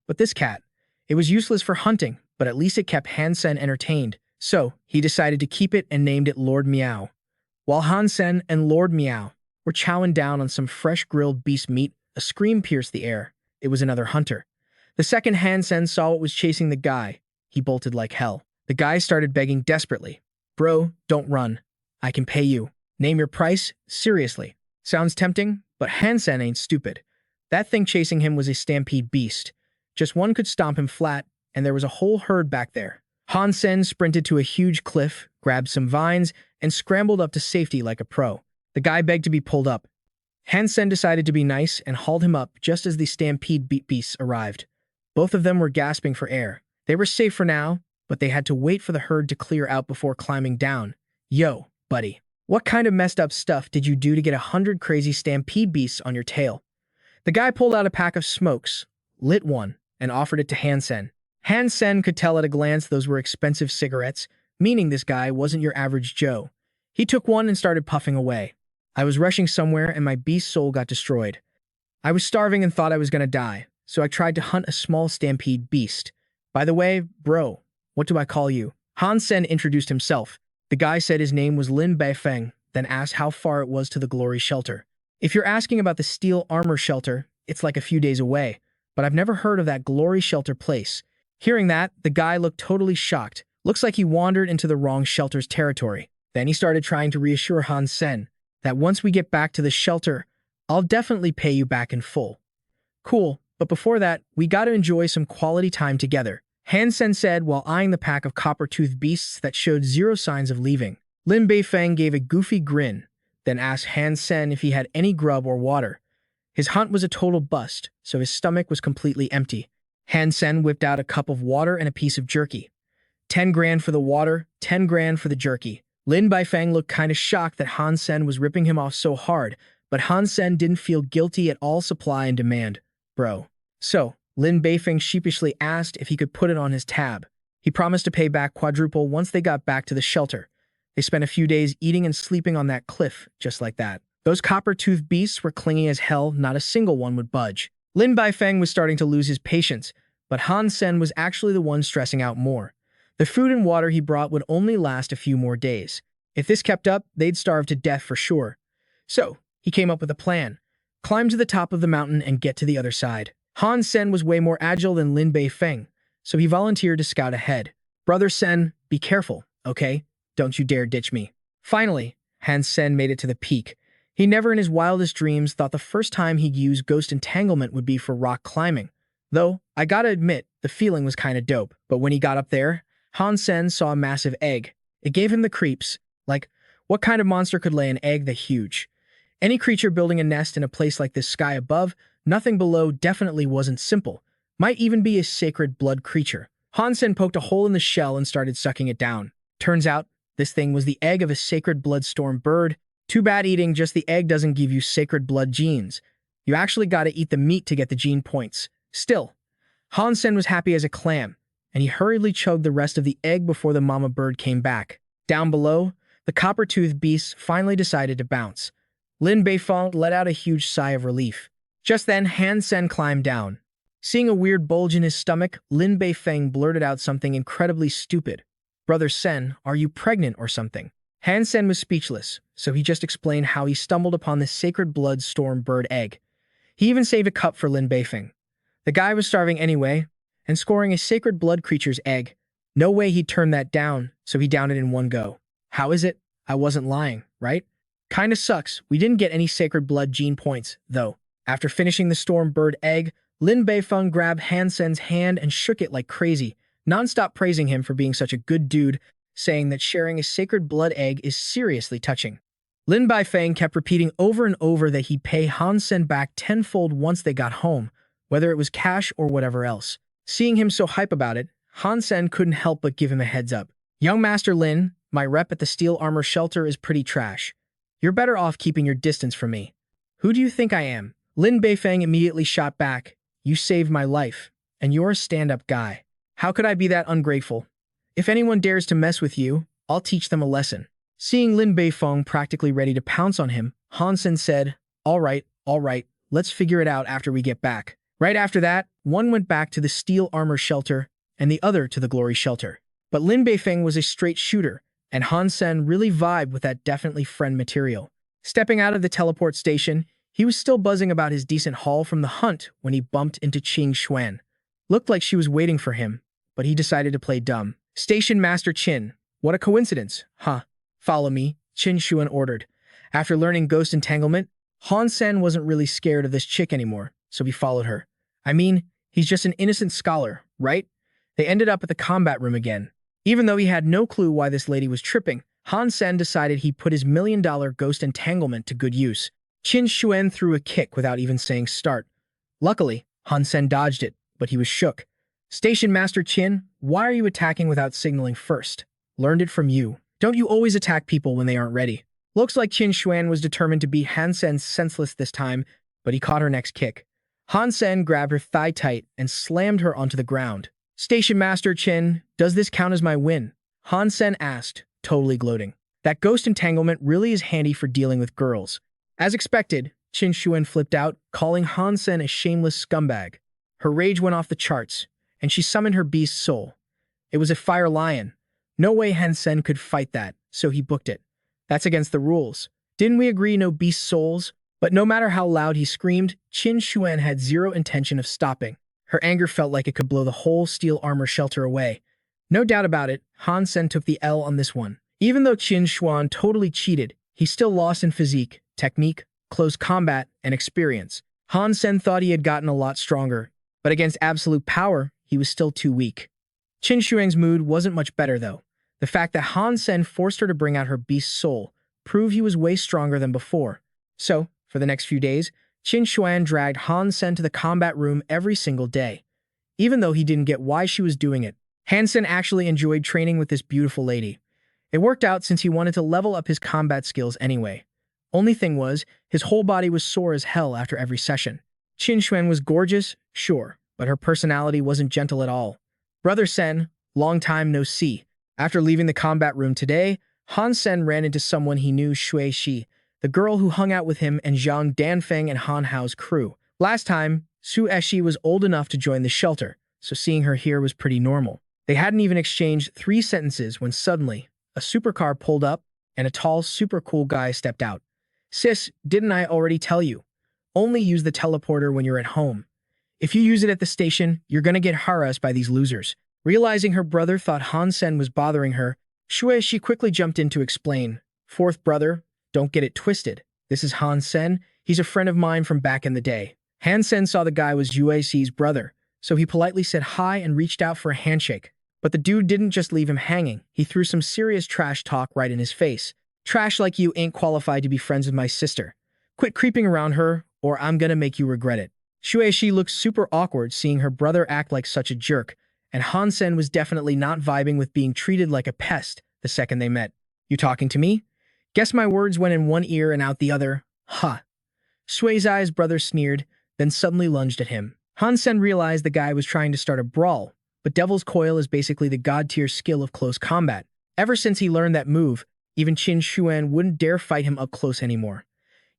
But this cat, it was useless for hunting, but at least it kept Han Sen entertained, so he decided to keep it and named it Lord Meow. While Han Sen and Lord Meow were chowing down on some fresh grilled beast meat, a scream pierced the air. It was another hunter. The second Han Sen saw what was chasing the guy, he bolted like hell. The guy started begging desperately. "Bro, don't run. I can pay you. Name your price? Seriously." Sounds tempting, but Han Sen ain't stupid. That thing chasing him was a stampede beast. Just one could stomp him flat, and there was a whole herd back there. Han Sen sprinted to a huge cliff, grabbed some vines, and scrambled up to safety like a pro. The guy begged to be pulled up. Han Sen decided to be nice and hauled him up just as the stampede beasts arrived. Both of them were gasping for air. They were safe for now, but they had to wait for the herd to clear out before climbing down. Yo, buddy. What kind of messed up stuff did you do to get 100 crazy stampede beasts on your tail? The guy pulled out a pack of smokes, lit one, and offered it to Han Sen. Han Sen could tell at a glance those were expensive cigarettes, meaning this guy wasn't your average Joe. He took one and started puffing away. I was rushing somewhere and my beast soul got destroyed. I was starving and thought I was gonna die, so I tried to hunt a small stampede beast. By the way, bro, what do I call you? Han Sen introduced himself. The guy said his name was Lin Beifeng, then asked how far it was to the Glory Shelter. If you're asking about the Steel Armor Shelter, it's like a few days away, but I've never heard of that Glory Shelter place. Hearing that, the guy looked totally shocked. Looks like he wandered into the wrong shelter's territory. Then he started trying to reassure Han Sen that once we get back to the shelter, I'll definitely pay you back in full. Cool, but before that, we gotta enjoy some quality time together, Han Sen said while eyeing the pack of copper-toothed beasts that showed zero signs of leaving. Lin Beifeng gave a goofy grin, then asked Han Sen if he had any grub or water. His hunt was a total bust, so his stomach was completely empty. Han Sen whipped out a cup of water and a piece of jerky. 10 grand for the water, 10 grand for the jerky. Lin Beifeng looked kinda shocked that Han Sen was ripping him off so hard, but Han Sen didn't feel guilty at all. Supply and demand, bro. So, Lin Beifeng sheepishly asked if he could put it on his tab. He promised to pay back quadruple once they got back to the shelter. They spent a few days eating and sleeping on that cliff, just like that. Those copper-toothed beasts were clingy as hell, not a single one would budge. Lin Beifeng was starting to lose his patience, but Han Sen was actually the one stressing out more. The food and water he brought would only last a few more days. If this kept up, they'd starve to death for sure. So, he came up with a plan. Climb to the top of the mountain and get to the other side. Han Sen was way more agile than Lin Beifeng, so he volunteered to scout ahead. Brother Sen, be careful, okay? Don't you dare ditch me. Finally, Han Sen made it to the peak. He never in his wildest dreams thought the first time he'd use ghost entanglement would be for rock climbing. Though, I gotta admit, the feeling was kinda dope. But when he got up there, Han Sen saw a massive egg. It gave him the creeps. Like, what kind of monster could lay an egg that huge? Any creature building a nest in a place like this sky above, nothing below definitely wasn't simple. Might even be a sacred blood creature. Han Sen poked a hole in the shell and started sucking it down. Turns out, this thing was the egg of a sacred blood storm bird. Too bad eating just the egg doesn't give you sacred blood genes. You actually gotta eat the meat to get the gene points. Still, Han Sen was happy as a clam, and he hurriedly chugged the rest of the egg before the mama bird came back. Down below, the copper-toothed beasts finally decided to bounce. Lin Beifeng let out a huge sigh of relief. Just then, Han Sen climbed down. Seeing a weird bulge in his stomach, Lin Beifeng blurted out something incredibly stupid. Brother Sen, are you pregnant or something? Han Sen was speechless, so he just explained how he stumbled upon the sacred blood storm bird egg. He even saved a cup for Lin Beifeng. The guy was starving anyway, and scoring a sacred blood creature's egg. No way he'd turn that down, so he downed it in one go. How is it? I wasn't lying, right? Kinda sucks, we didn't get any sacred blood gene points, though. After finishing the storm bird egg, Lin Beifeng grabbed Han Sen's hand and shook it like crazy, non-stop praising him for being such a good dude, saying that sharing a sacred blood egg is seriously touching. Lin Beifeng kept repeating over and over that he'd pay Han Sen back tenfold once they got home, whether it was cash or whatever else. Seeing him so hype about it, Han Sen couldn't help but give him a heads up. Young Master Lin, my rep at the Steel Armor Shelter is pretty trash. You're better off keeping your distance from me. Who do you think I am? Lin Beifeng immediately shot back. You saved my life, and you're a stand-up guy. How could I be that ungrateful? If anyone dares to mess with you, I'll teach them a lesson. Seeing Lin Beifeng practically ready to pounce on him, Han Sen said, all right, let's figure it out after we get back. Right after that, one went back to the Steel Armor Shelter, and the other to the Glory Shelter. But Lin Beifeng was a straight shooter, and Han Sen really vibed with that definitely friend material. Stepping out of the teleport station, he was still buzzing about his decent haul from the hunt when he bumped into Qing Xuan. Looked like she was waiting for him, but he decided to play dumb. Station Master Qin, what a coincidence, huh? Follow me, Qin Xuan ordered. After learning ghost entanglement, Han Sen wasn't really scared of this chick anymore, so he followed her. I mean, he's just an innocent scholar, right? They ended up at the combat room again. Even though he had no clue why this lady was tripping, Han Sen decided he'd put his $1 million ghost entanglement to good use. Qin Xuan threw a kick without even saying start. Luckily, Han Sen dodged it, but he was shook. Station Master Qin, why are you attacking without signaling first? Learned it from you. Don't you always attack people when they aren't ready? Looks like Qin Xuan was determined to beat Han Sen senseless this time, but he caught her next kick. Han Sen grabbed her thigh tight and slammed her onto the ground. Station Master Qin, does this count as my win? Han Sen asked, totally gloating. That ghost entanglement really is handy for dealing with girls. As expected, Qin Xuan flipped out, calling Han Sen a shameless scumbag. Her rage went off the charts, and she summoned her beast soul. It was a fire lion. No way Han Sen could fight that, so he booked it. That's against the rules. Didn't we agree no beast souls? But no matter how loud he screamed, Qin Xuan had zero intention of stopping. Her anger felt like it could blow the whole steel armor shelter away. No doubt about it, Han Sen took the L on this one. Even though Qin Xuan totally cheated, he still lost in physique, technique, close combat, and experience. Han Sen thought he had gotten a lot stronger, but against absolute power, he was still too weak. Qin Xuan's mood wasn't much better, though. The fact that Han Sen forced her to bring out her beast soul proved he was way stronger than before. So, for the next few days, Qin Xuan dragged Han Sen to the combat room every single day. Even though he didn't get why she was doing it, Han Sen actually enjoyed training with this beautiful lady. It worked out since he wanted to level up his combat skills anyway. Only thing was, his whole body was sore as hell after every session. Qin Xuan was gorgeous, sure, but her personality wasn't gentle at all. Brother Sen, long time no see. After leaving the combat room today, Han Sen ran into someone he knew, Shui Shi, the girl who hung out with him and Zhang Danfeng and Han Hao's crew. Last time, Su Eshi was old enough to join the shelter, so seeing her here was pretty normal. They hadn't even exchanged 3 sentences when suddenly, a supercar pulled up and a tall, super cool guy stepped out. Sis, didn't I already tell you? Only use the teleporter when you're at home. If you use it at the station, you're gonna get harassed by these losers. Realizing her brother thought Han Sen was bothering her, Shui Shi quickly jumped in to explain. Fourth brother, don't get it twisted. This is Han Sen. He's a friend of mine from back in the day. Han Sen saw the guy was Shui Shi's brother, so he politely said hi and reached out for a handshake. But the dude didn't just leave him hanging. He threw some serious trash talk right in his face. Trash like you ain't qualified to be friends with my sister. Quit creeping around her, or I'm gonna make you regret it. Shui Shi looked super awkward seeing her brother act like such a jerk, and Han Sen was definitely not vibing with being treated like a pest the second they met. You talking to me? Guess my words went in one ear and out the other. Ha. Shui Zai's brother sneered, then suddenly lunged at him. Han Sen realized the guy was trying to start a brawl, but Devil's Coil is basically the god-tier skill of close combat. Ever since he learned that move, even Qin Xuan wouldn't dare fight him up close anymore.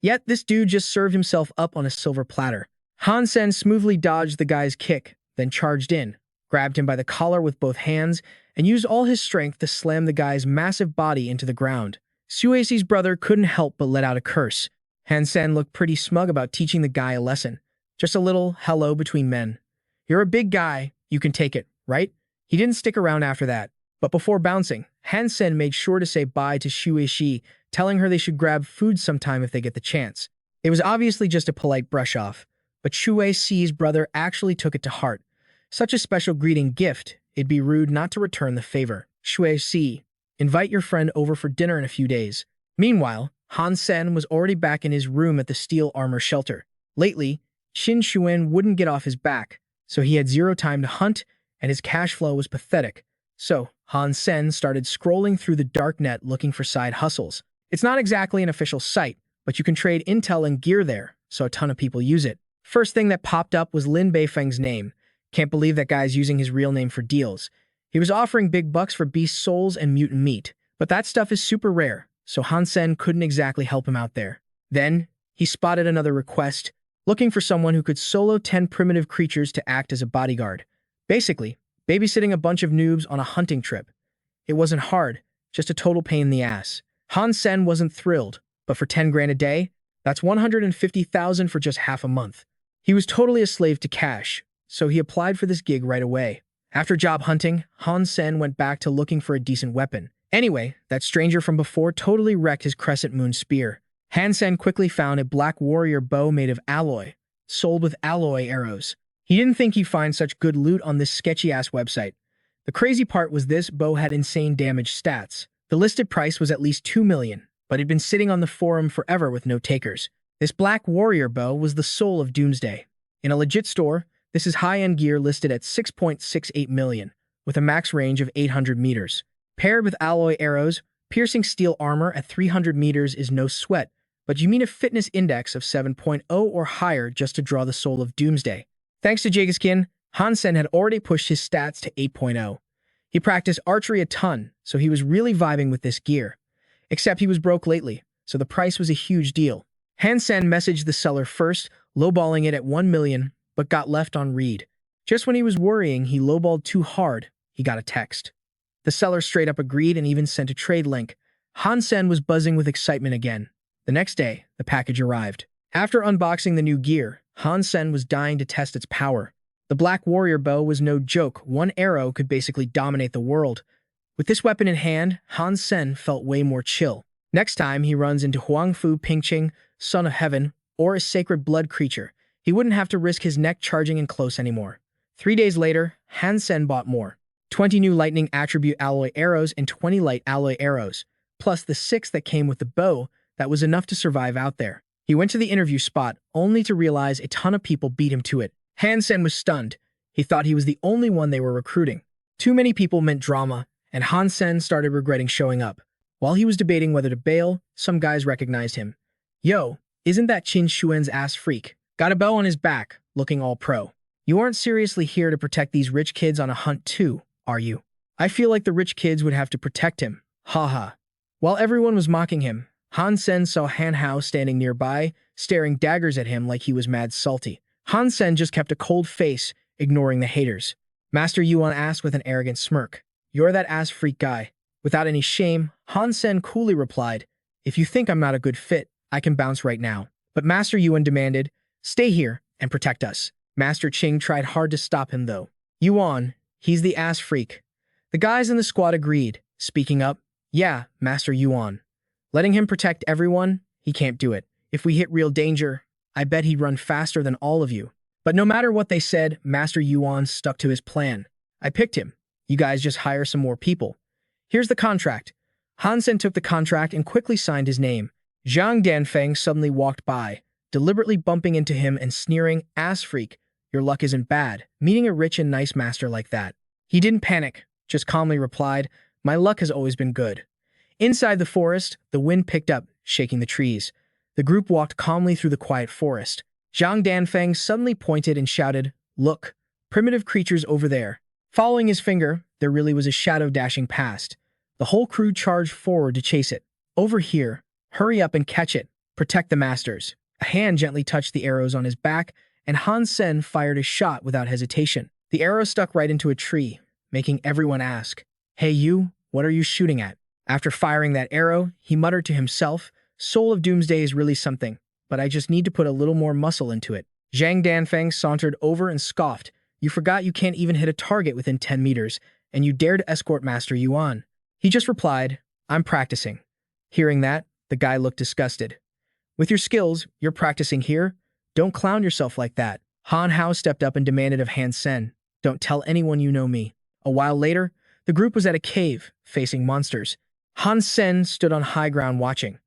Yet this dude just served himself up on a silver platter. Han Sen smoothly dodged the guy's kick, then charged in, grabbed him by the collar with both hands, and used all his strength to slam the guy's massive body into the ground. Suesi's brother couldn't help but let out a curse. Han Sen looked pretty smug about teaching the guy a lesson. Just a little hello between men. You're a big guy, you can take it, right? He didn't stick around after that. But before bouncing, Han Sen made sure to say bye to Shui Shi, telling her they should grab food sometime if they get the chance. It was obviously just a polite brush-off, but Shui Shi's brother actually took it to heart. Such a special greeting gift, it'd be rude not to return the favor. Shui Shi, invite your friend over for dinner in a few days. Meanwhile, Han Sen was already back in his room at the steel armor shelter. Lately, Qin Xuan wouldn't get off his back, so he had zero time to hunt, and his cash flow was pathetic. So, Han Sen started scrolling through the dark net looking for side hustles. It's not exactly an official site, but you can trade intel and gear there, so a ton of people use it. First thing that popped up was Lin Beifeng's name. Can't believe that guy's using his real name for deals. He was offering big bucks for beast souls and mutant meat, but that stuff is super rare, so Han Sen couldn't exactly help him out there. Then, he spotted another request, looking for someone who could solo 10 primitive creatures to act as a bodyguard. Basically, babysitting a bunch of noobs on a hunting trip. It wasn't hard, just a total pain in the ass. Han Sen wasn't thrilled, but for 10 grand a day, that's 150,000 for just half a month. He was totally a slave to cash, so he applied for this gig right away. After job hunting, Han Sen went back to looking for a decent weapon. Anyway, that stranger from before totally wrecked his crescent moon spear. Han Sen quickly found a black warrior bow made of alloy, sold with alloy arrows. He didn't think he'd find such good loot on this sketchy-ass website. The crazy part was this bow had insane damage stats. The listed price was at least 2 million, but had been sitting on the forum forever with no takers. This black warrior bow was the soul of Doomsday. In a legit store, this is high-end gear listed at 6.68 million, with a max range of 800 meters. Paired with alloy arrows, piercing steel armor at 300 meters is no sweat, but you need a fitness index of 7.0 or higher just to draw the soul of Doomsday. Thanks to Jagiskin, Han Sen had already pushed his stats to 8.0. He practiced archery a ton, so he was really vibing with this gear. Except he was broke lately, so the price was a huge deal. Han Sen messaged the seller first, lowballing it at 1 million, but got left on read. Just when he was worrying he lowballed too hard, he got a text. The seller straight up agreed and even sent a trade link. Han Sen was buzzing with excitement again. The next day, the package arrived. After unboxing the new gear, Han Sen was dying to test its power. The Black Warrior bow was no joke. One arrow could basically dominate the world. With this weapon in hand, Han Sen felt way more chill. Next time he runs into Huangfu Pingqing, Son of Heaven, or a sacred blood creature, he wouldn't have to risk his neck charging in close anymore. 3 days later, Han Sen bought more. 20 new lightning attribute alloy arrows and 20 light alloy arrows, plus the 6 that came with the bow. That was enough to survive out there. He went to the interview spot, only to realize a ton of people beat him to it. Han Sen was stunned. He thought he was the only one they were recruiting. Too many people meant drama, and Han Sen started regretting showing up. While he was debating whether to bail, some guys recognized him. Yo, isn't that Qin Xuan's ass freak? Got a bow on his back, looking all pro. You aren't seriously here to protect these rich kids on a hunt too, are you? I feel like the rich kids would have to protect him. Haha. While everyone was mocking him, Han Sen saw Han Hao standing nearby, staring daggers at him like he was mad salty. Han Sen just kept a cold face, ignoring the haters. Master Yuan asked with an arrogant smirk, "You're that ass freak guy." Without any shame, Han Sen coolly replied, "If you think I'm not a good fit, I can bounce right now." But Master Yuan demanded, "Stay here and protect us." Master Qing tried hard to stop him though. "Yuan, he's the ass freak." The guys in the squad agreed, speaking up, "Yeah, Master Yuan. Letting him protect everyone, he can't do it. If we hit real danger, I bet he'd run faster than all of you." But no matter what they said, Master Yuan stuck to his plan. "I picked him. You guys just hire some more people. Here's the contract." Han Sen took the contract and quickly signed his name. Zhang Danfeng suddenly walked by, deliberately bumping into him and sneering, "Ass freak, your luck isn't bad, meeting a rich and nice master like that." He didn't panic, just calmly replied, "My luck has always been good." Inside the forest, the wind picked up, shaking the trees. The group walked calmly through the quiet forest. Zhang Danfeng suddenly pointed and shouted, "Look, primitive creatures over there." Following his finger, there really was a shadow dashing past. The whole crew charged forward to chase it. "Over here, hurry up and catch it. Protect the masters." A hand gently touched the arrows on his back, and Han Sen fired a shot without hesitation. The arrow stuck right into a tree, making everyone ask, "Hey you, what are you shooting at?" After firing that arrow, he muttered to himself, "Soul of Doomsday is really something, but I just need to put a little more muscle into it." Zhang Danfeng sauntered over and scoffed, "You forgot you can't even hit a target within 10 meters, and you dare to escort Master Yuan." He just replied, "I'm practicing." Hearing that, the guy looked disgusted. "With your skills, you're practicing here? Don't clown yourself like that." Han Hao stepped up and demanded of Han Sen, "Don't tell anyone you know me." A while later, the group was at a cave, facing monsters. Han Sen stood on high ground watching.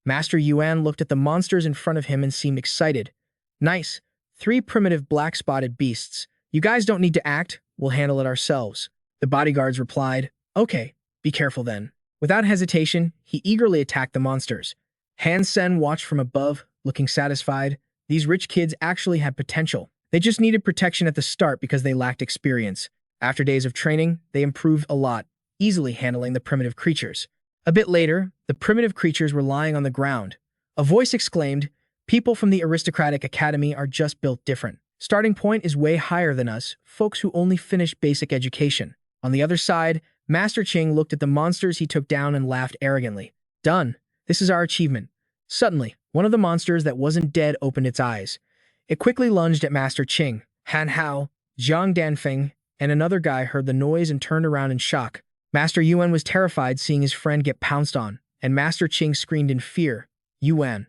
Master Yuan looked at the monsters in front of him and seemed excited. "Nice. 3 primitive black-spotted beasts. You guys don't need to act. We'll handle it ourselves." The bodyguards replied, "Okay, be careful then." Without hesitation, he eagerly attacked the monsters. Han Sen watched from above, looking satisfied. These rich kids actually had potential. They just needed protection at the start because they lacked experience. After days of training, they improved a lot, easily handling the primitive creatures. A bit later, the primitive creatures were lying on the ground. A voice exclaimed, "People from the aristocratic academy are just built different. Starting point is way higher than us, folks who only finished basic education." On the other side, Master Qing looked at the monsters he took down and laughed arrogantly. "Done. This is our achievement." Suddenly, one of the monsters that wasn't dead opened its eyes. It quickly lunged at Master Qing. Han Hao, Zhang Danfeng, and another guy heard the noise and turned around in shock. Master Yuan was terrified seeing his friend get pounced on, and Master Qing screamed in fear, "Yuan."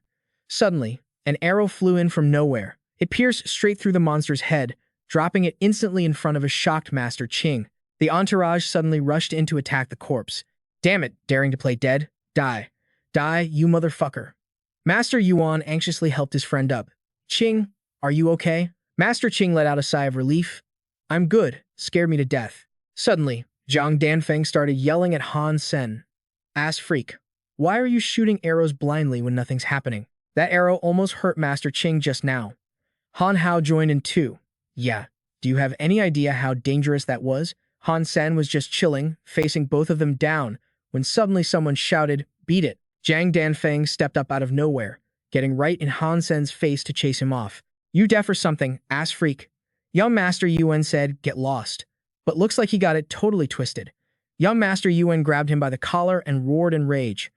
Suddenly, an arrow flew in from nowhere. It pierced straight through the monster's head, dropping it instantly in front of a shocked Master Qing. The entourage suddenly rushed in to attack the corpse. Damn it, daring to play dead? Die. Die, you motherfucker. Master Yuan anxiously helped his friend up. Ching, are you okay? Master Ching let out a sigh of relief. I'm good. Scared me to death. Suddenly, Zhang Danfeng started yelling at Han Sen. Ass freak. Why are you shooting arrows blindly when nothing's happening? That arrow almost hurt Master Ching just now. Han Hao joined in too. Yeah. Do you have any idea how dangerous that was? Han Sen was just chilling, facing both of them down, when suddenly someone shouted, "Beat it!" Zhang Danfeng stepped up out of nowhere, getting right in Han Sen's face to chase him off. You deaf or something, ass freak. Young Master Yuan said, get lost. But looks like he got it totally twisted. Young Master Yuan grabbed him by the collar and roared in rage.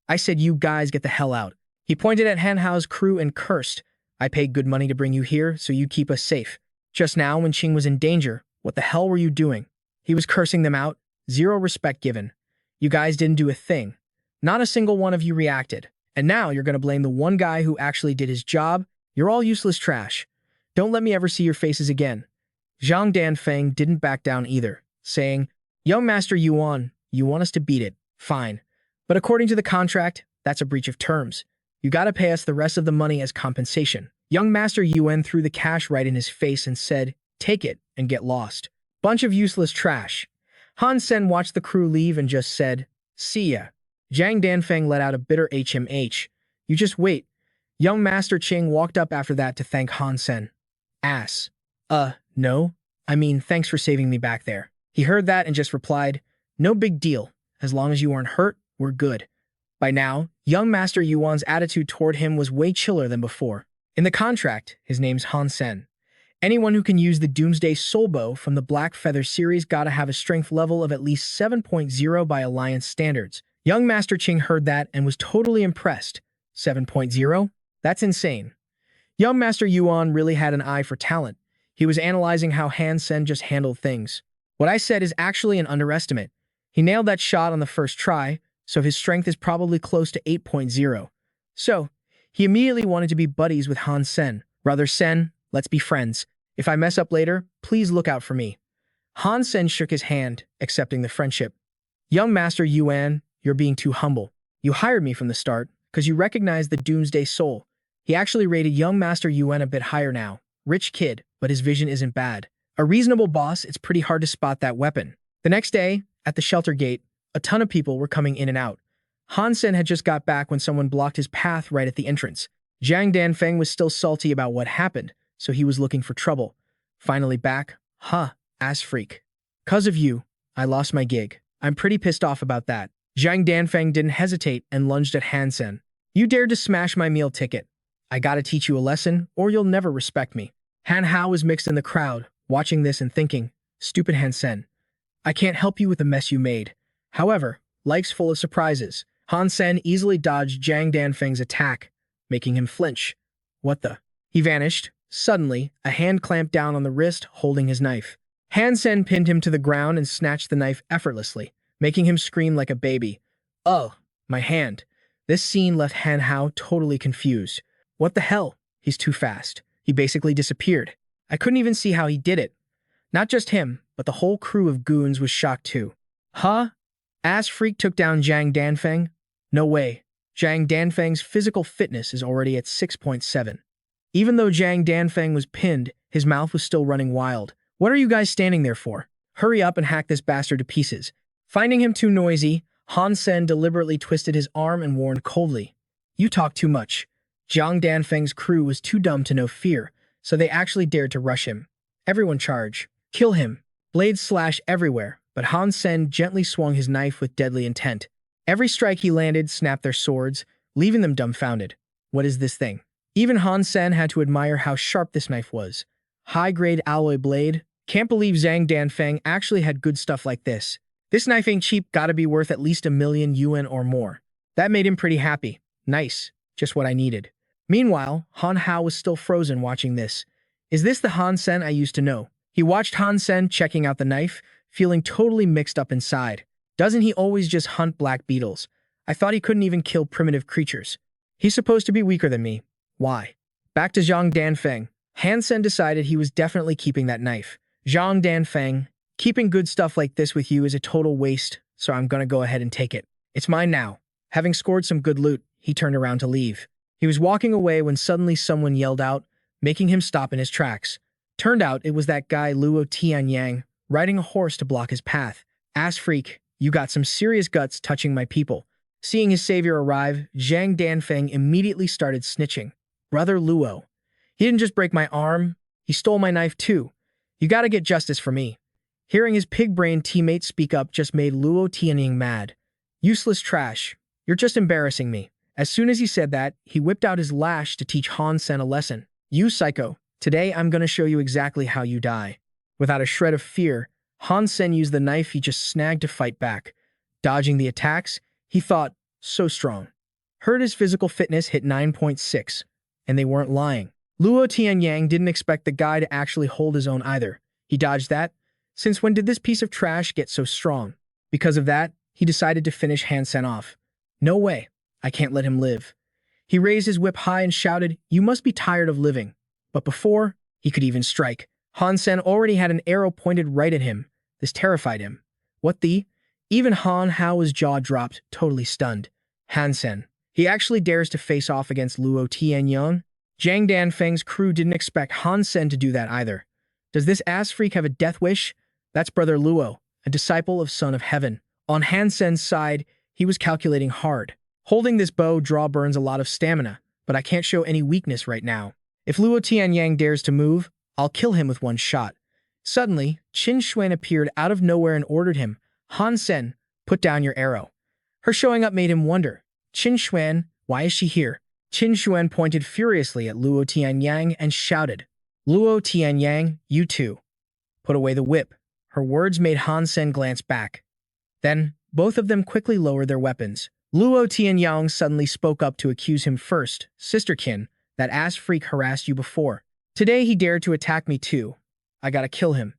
I said you guys get the hell out. He pointed at Han Hao's crew and cursed. I paid good money to bring you here, so you keep us safe. Just now, when Qing was in danger, what the hell were you doing? He was cursing them out. Zero respect given. You guys didn't do a thing. Not a single one of you reacted. And now you're going to blame the one guy who actually did his job? You're all useless trash. Don't let me ever see your faces again. Zhang Danfeng didn't back down either, saying, Young Master Yuan, you want us to beat it. Fine. But according to the contract, that's a breach of terms. You gotta pay us the rest of the money as compensation. Young Master Yuan threw the cash right in his face and said, take it and get lost. Bunch of useless trash. Han Sen watched the crew leave and just said, see ya. Zhang Danfeng let out a bitter HMH. You just wait. Young Master Qing walked up after that to thank Han Sen. Ass. No. I mean, thanks for saving me back there. He heard that and just replied, no big deal. As long as you aren't hurt, we're good. By now, young Master Yuan's attitude toward him was way chiller than before. In the contract, his name's Han Sen. Anyone who can use the Doomsday Soul Bow from the Black Feather series gotta have a strength level of at least 7.0 by Alliance standards. Young Master Qing heard that and was totally impressed. 7.0? That's insane. Young Master Yuan really had an eye for talent. He was analyzing how Han Sen just handled things. What I said is actually an underestimate. He nailed that shot on the first try, so his strength is probably close to 8.0. So, he immediately wanted to be buddies with Han Sen. Brother Sen, let's be friends. If I mess up later, please look out for me. Han Sen shook his hand, accepting the friendship. Young Master Yuan, you're being too humble. You hired me from the start, because you recognized the Doomsday Soul. He actually rated young Master Yuan a bit higher now. Rich kid, but his vision isn't bad. A reasonable boss, it's pretty hard to spot that weapon. The next day, at the shelter gate, a ton of people were coming in and out. Han Sen had just got back when someone blocked his path right at the entrance. Zhang Danfeng was still salty about what happened, so he was looking for trouble. Finally back, ass freak. 'Cause of you, I lost my gig. I'm pretty pissed off about that. Zhang Danfeng didn't hesitate and lunged at Han Sen. You dared to smash my meal ticket. I gotta teach you a lesson, or you'll never respect me. Han Hao was mixed in the crowd, watching this and thinking, stupid Han Sen. I can't help you with the mess you made. However, life's full of surprises. Han Sen easily dodged Zhang Danfeng's attack, making him flinch. What the? He vanished. Suddenly, a hand clamped down on the wrist, holding his knife. Han Sen pinned him to the ground and snatched the knife effortlessly, making him scream like a baby. Oh, my hand. This scene left Han Hao totally confused. What the hell? He's too fast. He basically disappeared. I couldn't even see how he did it. Not just him, but the whole crew of goons was shocked too. Ass freak took down Zhang Danfeng? No way. Zhang Danfeng's physical fitness is already at 6.7. Even though Zhang Danfeng was pinned, his mouth was still running wild. What are you guys standing there for? Hurry up and hack this bastard to pieces. Finding him too noisy, Han Sen deliberately twisted his arm and warned coldly. You talk too much. Zhang Danfeng's crew was too dumb to know fear, so they actually dared to rush him. Everyone charge. Kill him. Blades slash everywhere, but Han Sen gently swung his knife with deadly intent. Every strike he landed snapped their swords, leaving them dumbfounded. What is this thing? Even Han Sen had to admire how sharp this knife was. High-grade alloy blade. Can't believe Zhang Danfeng actually had good stuff like this. This knife ain't cheap, gotta be worth at least 1,000,000 yuan or more. That made him pretty happy. Nice. Just what I needed. Meanwhile, Han Hao was still frozen watching this. Is this the Han Sen I used to know? He watched Han Sen checking out the knife, feeling totally mixed up inside. Doesn't he always just hunt black beetles? I thought he couldn't even kill primitive creatures. He's supposed to be weaker than me. Why? Back to Zhang Danfeng. Han Sen decided he was definitely keeping that knife. Zhang Danfeng, keeping good stuff like this with you is a total waste. so I'm gonna go ahead and take it. It's mine now. Having scored some good loot, he turned around to leave. He was walking away when suddenly someone yelled out, making him stop in his tracks. Turned out it was that guy Luo Tianyang, riding a horse to block his path. Ass freak, you got some serious guts touching my people. Seeing his savior arrive, Zhang Danfeng immediately started snitching. Brother Luo. He didn't just break my arm, he stole my knife too. You gotta get justice for me. Hearing his pig-brained teammate speak up just made Luo Tianyang mad. Useless trash. You're just embarrassing me. As soon as he said that, he whipped out his lash to teach Han Sen a lesson. You psycho. Today I'm gonna show you exactly how you die. Without a shred of fear, Han Sen used the knife he just snagged to fight back. Dodging the attacks, he thought, so strong. Heard his physical fitness hit 9.6, and they weren't lying. Luo Tianyang didn't expect the guy to actually hold his own either. He dodged that. Since when did this piece of trash get so strong? Because of that, he decided to finish Han Sen off. No way. I can't let him live. He raised his whip high and shouted, you must be tired of living. But before he could even strike, Han Sen already had an arrow pointed right at him. This terrified him. What the? Even Han Hao's jaw dropped, totally stunned. Han Sen. He actually dares to face off against Luo Tianyang? Zhang Danfeng's crew didn't expect Han Sen to do that either. Does this ass freak have a death wish? That's Brother Luo, a disciple of Son of Heaven. On Han Sen's side, he was calculating hard. Holding this bow draw burns a lot of stamina, but I can't show any weakness right now. If Luo Tianyang dares to move, I'll kill him with one shot. Suddenly, Qin Xuan appeared out of nowhere and ordered him, Han Sen, put down your arrow. Her showing up made him wonder, Qin Xuan, why is she here? Qin Xuan pointed furiously at Luo Tianyang and shouted, Luo Tianyang, you too. Put away the whip. Her words made Han Sen glance back. Then, both of them quickly lowered their weapons. Luo Tianyang suddenly spoke up to accuse him first. Sisterkin, that ass freak harassed you before. Today he dared to attack me too. I gotta kill him.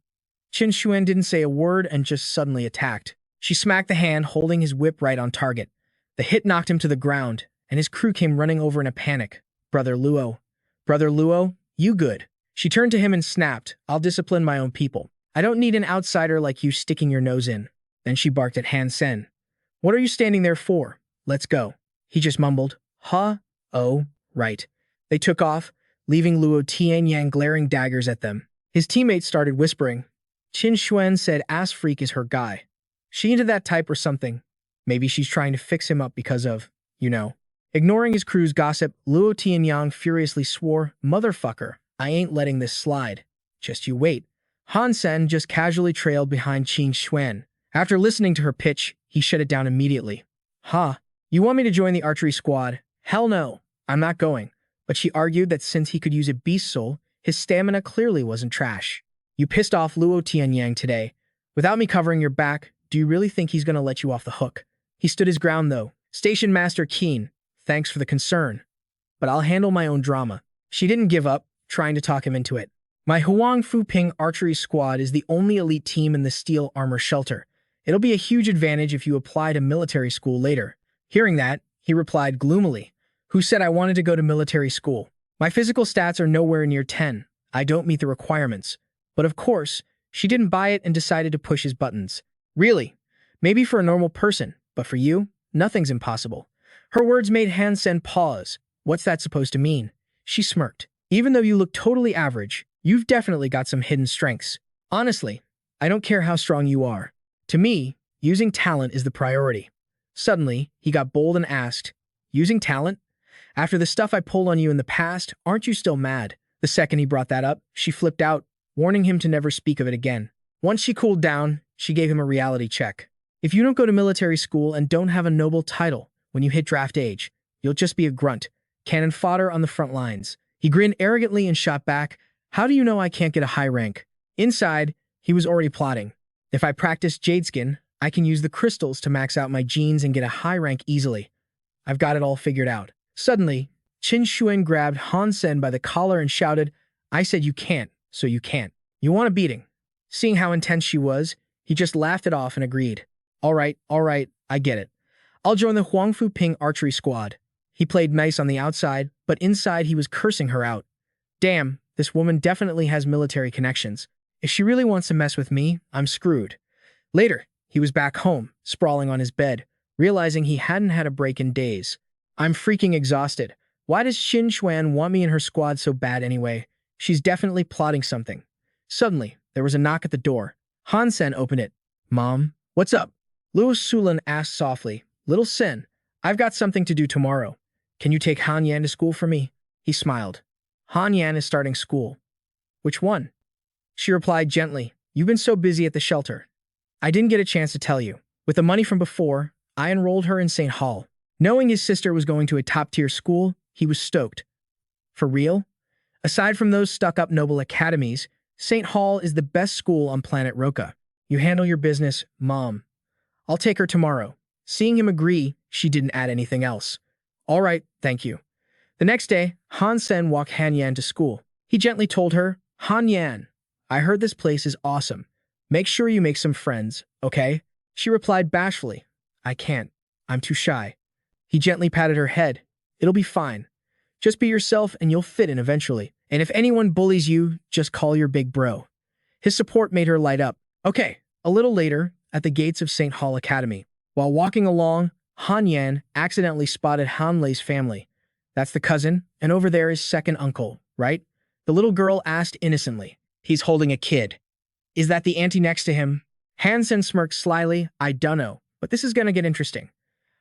Qin Xuan didn't say a word and just suddenly attacked. She smacked the hand holding his whip right on target. The hit knocked him to the ground, and his crew came running over in a panic. Brother Luo. Brother Luo, you good. She turned to him and snapped, I'll discipline my own people. I don't need an outsider like you sticking your nose in. Then she barked at Han Sen. What are you standing there for? Let's go. He just mumbled, huh? Oh, right. They took off, leaving Luo Tianyang glaring daggers at them. His teammates started whispering. Qin Xuan said ass freak is her guy. She into that type or something. Maybe she's trying to fix him up because of, you know. Ignoring his crew's gossip, Luo Tianyang furiously swore, motherfucker, I ain't letting this slide. Just you wait. Han Sen just casually trailed behind Qin Xuan. After listening to her pitch, he shut it down immediately. Ha, you want me to join the archery squad? Hell no, I'm not going. But she argued that since he could use a beast soul, his stamina clearly wasn't trash. You pissed off Luo Tianyang today. Without me covering your back, do you really think he's gonna let you off the hook? He stood his ground though. Station Master Keen, thanks for the concern. But I'll handle my own drama. She didn't give up, trying to talk him into it. My Huang Fuping archery squad is the only elite team in the steel armor shelter. It'll be a huge advantage if you apply to military school later. Hearing that, he replied gloomily. Who said I wanted to go to military school? My physical stats are nowhere near 10. I don't meet the requirements. But of course, she didn't buy it and decided to push his buttons. Really? Maybe for a normal person, but for you, nothing's impossible. Her words made Han Sen pause. What's that supposed to mean? She smirked. Even though you look totally average, you've definitely got some hidden strengths. Honestly, I don't care how strong you are. To me, using talent is the priority. Suddenly, he got bold and asked, using talent? After the stuff I pulled on you in the past, aren't you still mad? The second he brought that up, she flipped out, warning him to never speak of it again. Once she cooled down, she gave him a reality check. If you don't go to military school and don't have a noble title when you hit draft age, you'll just be a grunt, cannon fodder on the front lines. He grinned arrogantly and shot back, how do you know I can't get a high rank? Inside, he was already plotting. If I practice Jadeskin, I can use the crystals to max out my genes and get a high rank easily. I've got it all figured out. Suddenly, Qin Xuan grabbed Han Sen by the collar and shouted, I said you can't, so you can't. You want a beating? Seeing how intense she was, he just laughed it off and agreed. All right, I get it. I'll join the Huangfu Ping archery squad. He played nice on the outside, but inside he was cursing her out. Damn, this woman definitely has military connections. If she really wants to mess with me, I'm screwed. Later, He was back home, sprawling on his bed, realizing he hadn't had a break in days. I'm freaking exhausted. Why does Shin Xuan want me in her squad so bad anyway? She's definitely plotting something. Suddenly, there was a knock at the door. Han Sen opened it. Mom, what's up? Louis Sulan asked softly. Little Sen, I've got something to do tomorrow. Can you take Han Yan to school for me? He smiled. Han Yan is starting school. Which one? She replied gently. You've been so busy at the shelter. I didn't get a chance to tell you. With the money from before, I enrolled her in St. Hall. Knowing his sister was going to a top-tier school, he was stoked. For real? Aside from those stuck-up noble academies, St. Hall is the best school on planet Roka. You handle your business, Mom. I'll take her tomorrow. Seeing him agree, she didn't add anything else. All right, thank you. The next day, Han Sen walked Han Yan to school. He gently told her, Han Yan, I heard this place is awesome. Make sure you make some friends, okay? She replied bashfully, I can't. I'm too shy. He gently patted her head. It'll be fine. Just be yourself and you'll fit in eventually. And if anyone bullies you, just call your big bro. His support made her light up. Okay, a little later, at the gates of St. Hall Academy. While walking along, Han Yan accidentally spotted Han Lei's family. That's the cousin, and over there is second uncle, right? The little girl asked innocently. He's holding a kid. Is that the auntie next to him? Han Sen smirked slyly. I dunno, but this is gonna get interesting.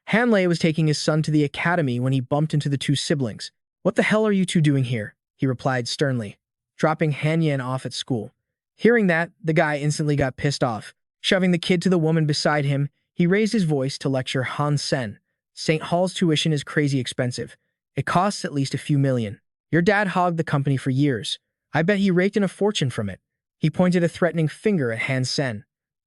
Han Lei was taking his son to the academy when he bumped into the two siblings. What the hell are you two doing here? He replied sternly, dropping Han Yan off at school. Hearing that, the guy instantly got pissed off. Shoving the kid to the woman beside him, he raised his voice to lecture Han Sen. St. Hall's tuition is crazy expensive. It costs at least a few million. Your dad hogged the company for years. I bet he raked in a fortune from it. He pointed a threatening finger at Han Sen.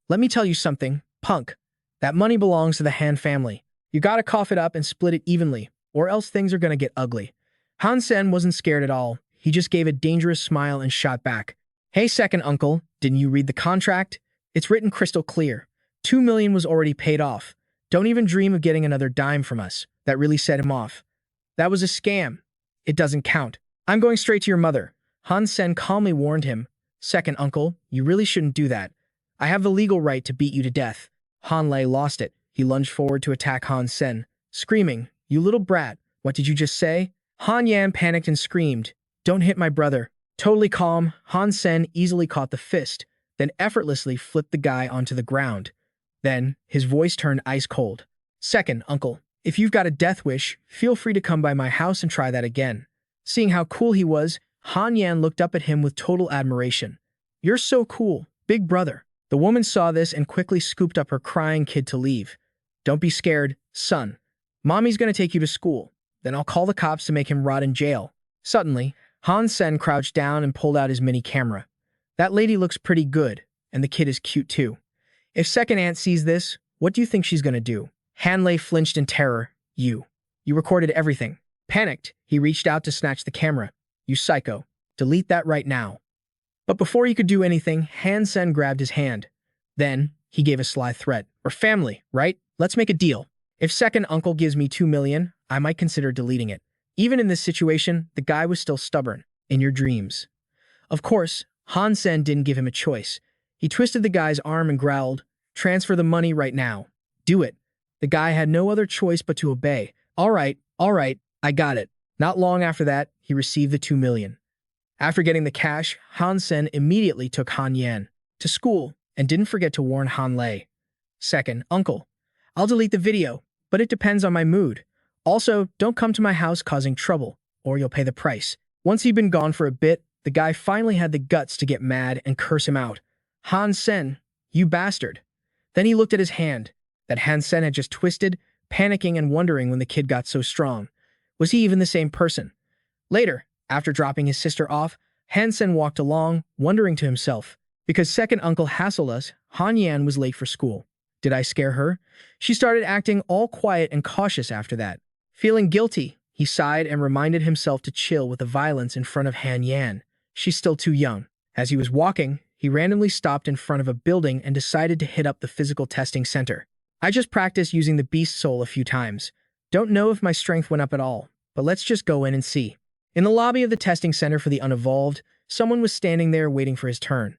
Let me tell you something, punk. That money belongs to the Han family. You gotta cough it up and split it evenly, or else things are gonna get ugly. Han Sen wasn't scared at all. He just gave a dangerous smile and shot back. Hey, second uncle, didn't you read the contract? It's written crystal clear. 2 million was already paid off. Don't even dream of getting another dime from us. That really set him off. That was a scam. It doesn't count. I'm going straight to your mother. Han Sen calmly warned him. Second uncle, you really shouldn't do that. I have the legal right to beat you to death. Han Lei lost it. He lunged forward to attack Han Sen, screaming, You little brat, what did you just say? Han Yan panicked and screamed, Don't hit my brother. Totally calm, Han Sen easily caught the fist, then effortlessly flipped the guy onto the ground. Then, his voice turned ice cold. Second, uncle, if you've got a death wish, feel free to come by my house and try that again. Seeing how cool he was, Han Yan looked up at him with total admiration. You're so cool, big brother. The woman saw this and quickly scooped up her crying kid to leave. Don't be scared, son. Mommy's gonna take you to school. Then I'll call the cops to make him rot in jail. Suddenly, Han Sen crouched down and pulled out his mini camera. That lady looks pretty good, and the kid is cute too. If second aunt sees this, what do you think she's gonna do? Han Lei flinched in terror. You recorded everything. Panicked, he reached out to snatch the camera. You psycho. Delete that right now. But before he could do anything, Han Sen grabbed his hand. Then, he gave a sly threat. We're family, right? Let's make a deal. If second uncle gives me 2 million, I might consider deleting it. Even in this situation, the guy was still stubborn. In your dreams. Of course, Han Sen didn't give him a choice. He twisted the guy's arm and growled, Transfer the money right now. Do it. The guy had no other choice but to obey. All right, I got it. Not long after that, he received the 2 million. After getting the cash, Han Sen immediately took Han Yan to school and didn't forget to warn Han Lei. Second, uncle, I'll delete the video, but it depends on my mood. Also, don't come to my house causing trouble, or you'll pay the price. Once he'd been gone for a bit, the guy finally had the guts to get mad and curse him out. Han Sen, you bastard. Then he looked at his hand, that Han Sen had just twisted, panicking and wondering when the kid got so strong. Was he even the same person? Later, after dropping his sister off, Han Sen walked along, wondering to himself, because second uncle hassled us, Han Yan was late for school. Did I scare her? She started acting all quiet and cautious after that. Feeling guilty, he sighed and reminded himself to chill with the violence in front of Han Yan. She's still too young. As he was walking, he randomly stopped in front of a building and decided to hit up the physical testing center. I just practiced using the beast soul a few times. Don't know if my strength went up at all, but let's just go in and see. In the lobby of the testing center for the unevolved, someone was standing there waiting for his turn.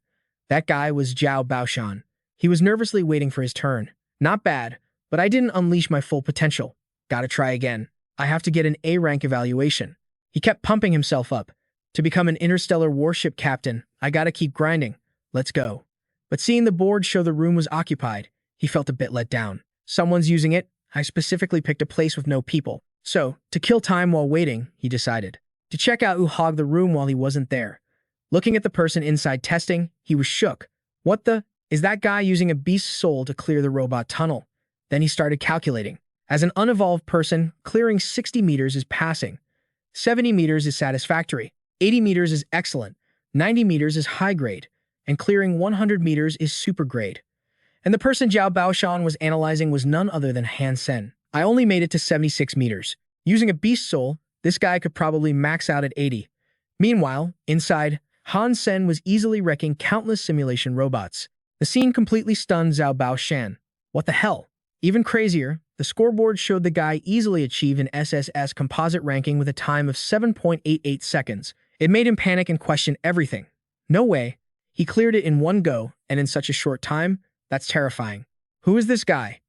That guy was Zhao Baoshan. He was nervously waiting for his turn. Not bad, but I didn't unleash my full potential. Gotta try again. I have to get an A rank evaluation. He kept pumping himself up. To become an interstellar warship captain, I gotta keep grinding. Let's go. But seeing the board show the room was occupied, he felt a bit let down. Someone's using it. I specifically picked a place with no people. So, to kill time while waiting, he decided to check out who hogged the room while he wasn't there. Looking at the person inside testing, he was shook. What the? Is that guy using a beast's soul to clear the robot tunnel? Then he started calculating. As an unevolved person, clearing 60 meters is passing. 70 meters is satisfactory. 80 meters is excellent. 90 meters is high grade. And clearing 100 meters is super grade. And the person Zhao Baoshan was analyzing was none other than Han Sen. I only made it to 76 meters. Using a beast soul, this guy could probably max out at 80. Meanwhile, inside, Han Sen was easily wrecking countless simulation robots. The scene completely stunned Zhao Baoshan. What the hell? Even crazier, the scoreboard showed the guy easily achieved an SSS composite ranking with a time of 7.88 seconds. It made him panic and question everything. No way. He cleared it in one go, and in such a short time? That's terrifying. Who is this guy?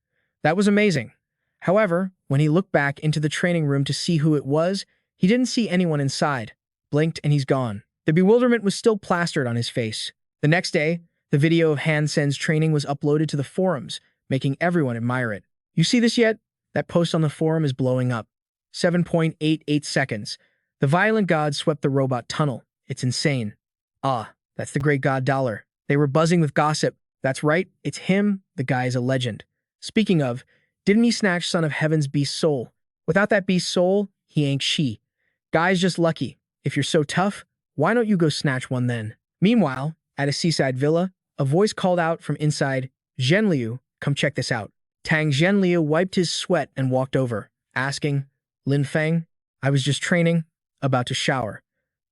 That was amazing. However, when he looked back into the training room to see who it was, he didn't see anyone inside. Blinked and he's gone. The bewilderment was still plastered on his face. The next day, the video of Han Sen's training was uploaded to the forums, making everyone admire it. You see this yet? That post on the forum is blowing up. 7.88 seconds. The violent god swept the robot tunnel. It's insane. Ah, that's the great god Dollar. They were buzzing with gossip. That's right, it's him. The guy is a legend. Speaking of, didn't he snatch Son of Heaven's beast soul? Without that beast soul, he ain't she. Guy's just lucky. If you're so tough, why don't you go snatch one then? Meanwhile, at a seaside villa, a voice called out from inside, Zhenliu, come check this out. Tang Zhenliu wiped his sweat and walked over, asking, Lin Feng? I was just training, about to shower.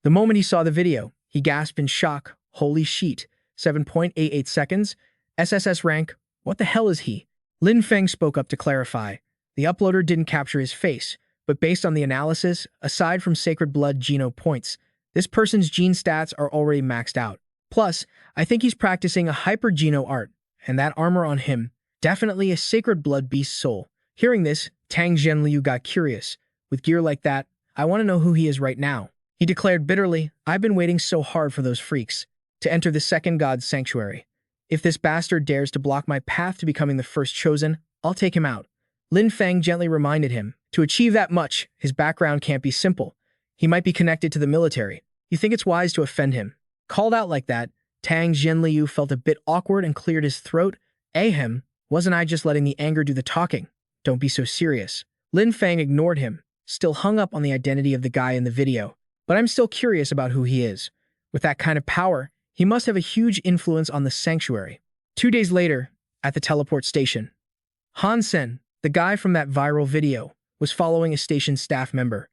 The moment he saw the video, he gasped in shock. Holy sheet. 7.88 seconds? SSS rank? What the hell is he? Lin Feng spoke up to clarify. The uploader didn't capture his face, but based on the analysis, aside from Sacred Blood Geno points, this person's gene stats are already maxed out. Plus, I think he's practicing a Hyper Geno art, and that armor on him, definitely a Sacred Blood Beast soul. Hearing this, Tang Zhenliu got curious. With gear like that, I want to know who he is right now. He declared bitterly, I've been waiting so hard for those freaks to enter the second god's sanctuary. If this bastard dares to block my path to becoming the first chosen, I'll take him out. Lin Feng gently reminded him, to achieve that much, his background can't be simple. He might be connected to the military. You think it's wise to offend him? Called out like that, Tang Zhenliu felt a bit awkward and cleared his throat. Ahem, wasn't I just letting the anger do the talking? Don't be so serious. Lin Feng ignored him, still hung up on the identity of the guy in the video. But I'm still curious about who he is. With that kind of power, he must have a huge influence on the sanctuary. 2 days later, at the teleport station, Han Sen, the guy from that viral video, was following a station staff member.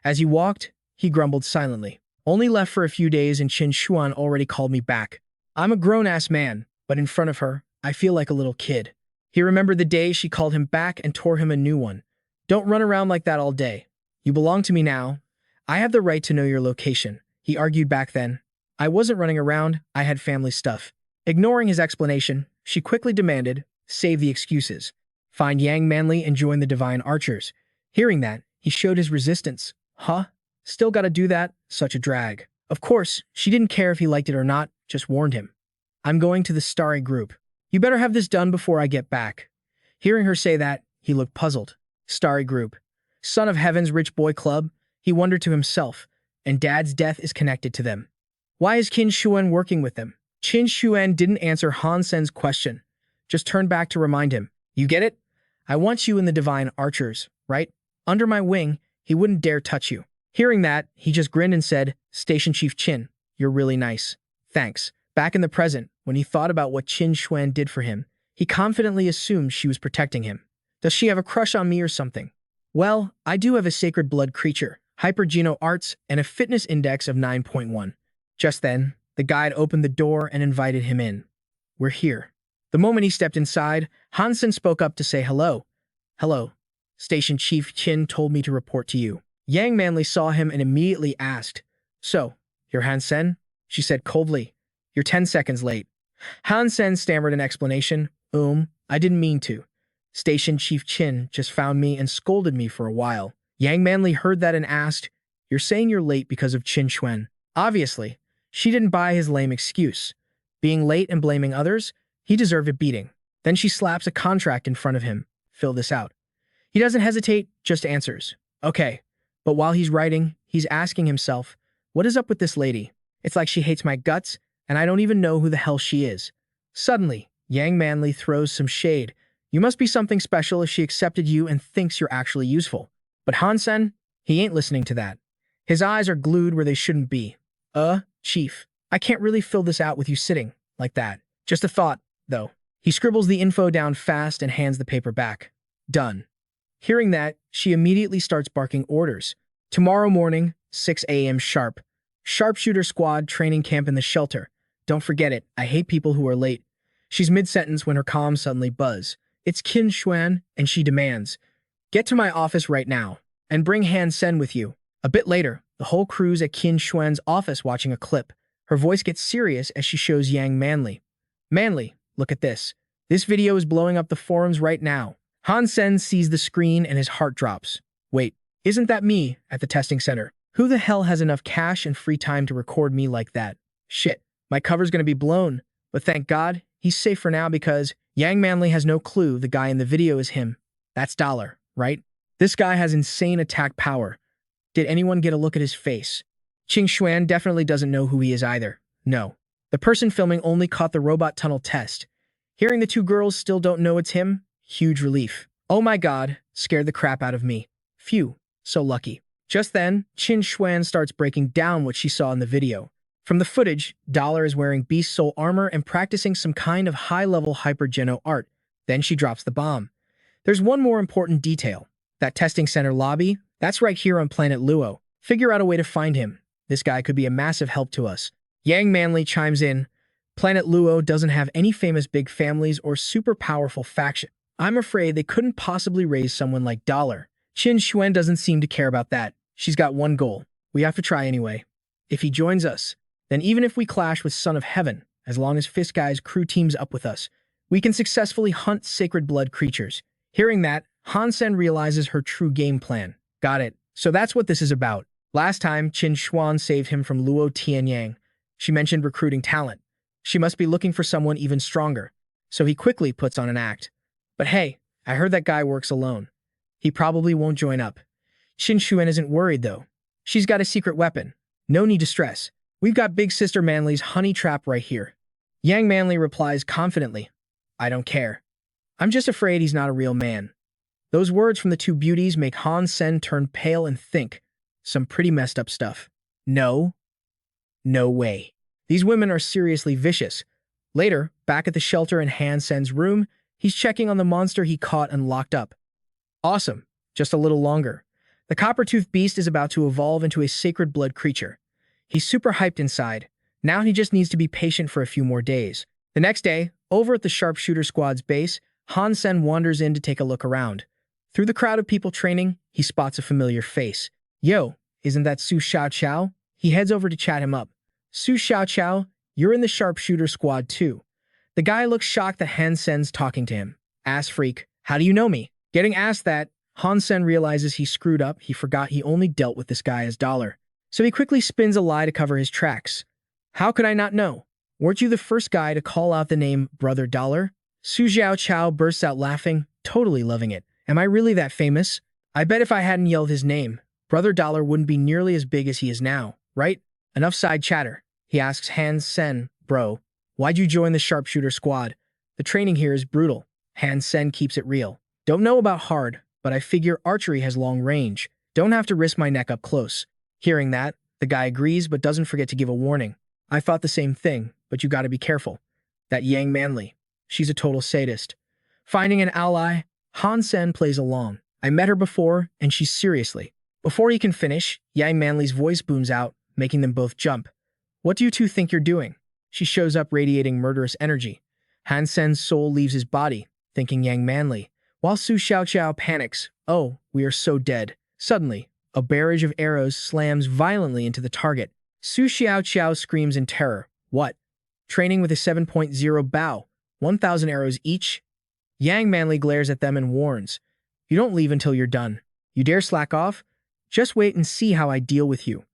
As he walked, he grumbled silently. Only left for a few days and Qin Xuan already called me back. I'm a grown-ass man, but in front of her, I feel like a little kid. He remembered the day she called him back and tore him a new one. Don't run around like that all day. You belong to me now. I have the right to know your location, he argued back then. I wasn't running around, I had family stuff. Ignoring his explanation, she quickly demanded, save the excuses. Find Yang Manly and join the Divine Archers. Hearing that, he showed his resistance. Huh? Still gotta do that? Such a drag. Of course, she didn't care if he liked it or not, just warned him. I'm going to the Starry Group. You better have this done before I get back. Hearing her say that, he looked puzzled. Starry Group. Son of Heaven's rich boy club? He wondered to himself, and Dad's death is connected to them. Why is Qin Xuan working with them? Qin Xuan didn't answer Han Sen's question, just turned back to remind him. You get it? I want you in the Divine Archers, right? Under my wing, he wouldn't dare touch you. Hearing that, he just grinned and said, Station Chief Qin, you're really nice. Thanks. Back in the present, when he thought about what Qin Xuan did for him, he confidently assumed she was protecting him. Does she have a crush on me or something? Well, I do have a sacred blood creature, Hyper Geno arts, and a fitness index of 9.1. Just then, the guide opened the door and invited him in. We're here. The moment he stepped inside, Han Sen spoke up to say hello. Hello. Station Chief Qin told me to report to you. Yang Manly saw him and immediately asked, So, you're Han Sen? She said coldly, You're 10 seconds late. Han Sen stammered an explanation. I didn't mean to. Station Chief Chin just found me and scolded me for a while. Yang Manli heard that and asked, "You're saying you're late because of Qin Xuan?" Obviously, she didn't buy his lame excuse. Being late and blaming others, he deserved a beating. Then she slaps a contract in front of him. Fill this out. He doesn't hesitate, just answers. Okay. But while he's writing, he's asking himself, what is up with this lady? It's like she hates my guts, and I don't even know who the hell she is. Suddenly, Yang Manli throws some shade. You must be something special if she accepted you and thinks you're actually useful. But Han Sen, he ain't listening to that. His eyes are glued where they shouldn't be. Chief, I can't really fill this out with you sitting like that. Just a thought, though. He scribbles the info down fast and hands the paper back. Done. Hearing that, she immediately starts barking orders. Tomorrow morning, 6 a.m. sharp. Sharpshooter squad training camp in the shelter. Don't forget it, I hate people who are late. She's mid-sentence when her comms suddenly buzz. It's Qin Xuan, and she demands, get to my office right now, and bring Han Sen with you. A bit later, the whole crew's at Qin Xuan's office watching a clip. Her voice gets serious as she shows Yang Manli. Manli, look at this. This video is blowing up the forums right now. Han Sen sees the screen and his heart drops. Wait, isn't that me at the testing center? Who the hell has enough cash and free time to record me like that? Shit, my cover's gonna be blown. But thank God, he's safe for now because Yang Manli has no clue the guy in the video is him. That's Dollar, right? This guy has insane attack power. Did anyone get a look at his face? Qin Xuan definitely doesn't know who he is either. No. The person filming only caught the robot tunnel test. Hearing the two girls still don't know it's him, huge relief. Oh my God, scared the crap out of me. Phew, so lucky. Just then, Qin Xuan starts breaking down what she saw in the video. From the footage, Dollar is wearing beast soul armor and practicing some kind of high-level hyper-geno art. Then she drops the bomb. There's one more important detail. That testing center lobby, that's right here on planet Luo. Figure out a way to find him. This guy could be a massive help to us. Yang Manli chimes in. Planet Luo doesn't have any famous big families or super powerful faction. I'm afraid they couldn't possibly raise someone like Dollar. Qin Xuan doesn't seem to care about that. She's got one goal. We have to try anyway. If he joins us, then even if we clash with Son of Heaven, as long as Fisk Guy's crew teams up with us, we can successfully hunt sacred blood creatures. Hearing that, Han Sen realizes her true game plan. Got it. So that's what this is about. Last time, Qin Xuan saved him from Luo Tianyang. She mentioned recruiting talent. She must be looking for someone even stronger. So he quickly puts on an act. But hey, I heard that guy works alone. He probably won't join up. Qin Xuan isn't worried though. She's got a secret weapon. No need to stress. We've got Big Sister Manli's honey trap right here. Yang Manli replies confidently, I don't care. I'm just afraid he's not a real man. Those words from the two beauties make Han Sen turn pale and think, some pretty messed up stuff. No. No way. These women are seriously vicious. Later, back at the shelter in Han Sen's room, he's checking on the monster he caught and locked up. Awesome. Just a little longer. The copper-toothed beast is about to evolve into a sacred blood creature. He's super hyped inside. Now he just needs to be patient for a few more days. The next day, over at the sharpshooter squad's base, Han Sen wanders in to take a look around. Through the crowd of people training, he spots a familiar face. Yo, isn't that Su Xiaoqiao? He heads over to chat him up. Su Xiaoqiao, you're in the sharpshooter squad too. The guy looks shocked that Han Sen's talking to him. Ass freak, how do you know me? Getting asked that, Han Sen realizes he screwed up. He forgot he only dealt with this guy as Dollar. So he quickly spins a lie to cover his tracks. How could I not know? Weren't you the first guy to call out the name Brother Dollar? Su Xiaoqiao bursts out laughing, totally loving it. Am I really that famous? I bet if I hadn't yelled his name, Brother Dollar wouldn't be nearly as big as he is now, right? Enough side chatter. He asks Han Sen, bro, why'd you join the sharpshooter squad? The training here is brutal. Han Sen keeps it real. Don't know about hard, but I figure archery has long range. Don't have to risk my neck up close. Hearing that, the guy agrees but doesn't forget to give a warning. I thought the same thing, but you gotta be careful. That Yang Manli, she's a total sadist. Finding an ally, Han Sen plays along. I met her before, and she's seriously. Before he can finish, Yang Manli's voice booms out, making them both jump. What do you two think you're doing? She shows up radiating murderous energy. Han Sen's soul leaves his body, thinking Yang Manli, while Su Xiaoqiao panics. Oh, we are so dead. Suddenly, a barrage of arrows slams violently into the target. Su Xiaoqiao screams in terror. What? training with a 7.0 bow, 1,000 arrows each. Yang Manly glares at them and warns, "You don't leave until you're done. You dare slack off? Just wait and see how I deal with you."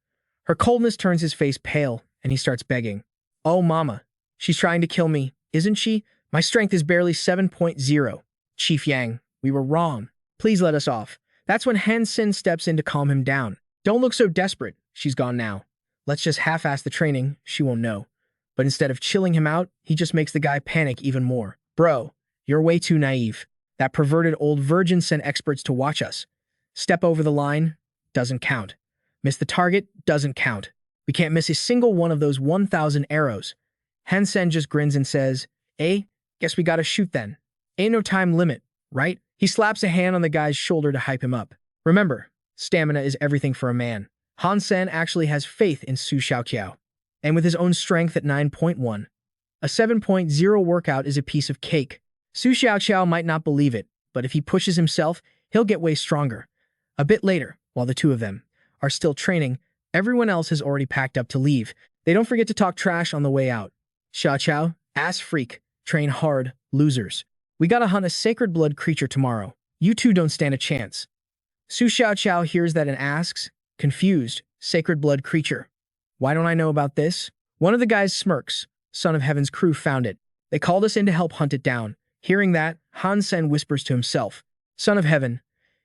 Her coldness turns his face pale, and he starts begging. "Oh, mama, she's trying to kill me, isn't she? My strength is barely 7.0. Chief Yang, we were wrong. Please let us off." That's when Han Sen steps in to calm him down. "Don't look so desperate. She's gone now. Let's just half-ass the training. She won't know." But instead of chilling him out, he just makes the guy panic even more. "Bro, you're way too naive. That perverted old virgin sent experts to watch us. Step over the line, doesn't count. Miss the target, doesn't count. We can't miss a single one of those 1,000 arrows." Han Sen just grins and says, Guess we gotta shoot then. Ain't no time limit, right?" He slaps a hand on the guy's shoulder to hype him up. Remember, stamina is everything for a man. Han Sen actually has faith in Su Xiaoqiao. And with his own strength at 9.1, a 7.0 workout is a piece of cake. Su Xiaoqiao might not believe it, but if he pushes himself, he'll get way stronger. A bit later, while the two of them are still training, everyone else has already packed up to leave. They don't forget to talk trash on the way out. "Xiaoqiao, ass freak, train hard, losers. We gotta hunt a sacred blood creature tomorrow. You two don't stand a chance." Su Xiaoqiao hears that and asks, confused, "Sacred blood creature? Why don't I know about this?" One of the guys smirks. "Son of Heaven's crew found it. They called us in to help hunt it down." Hearing that, Han Sen whispers to himself, "Son of Heaven,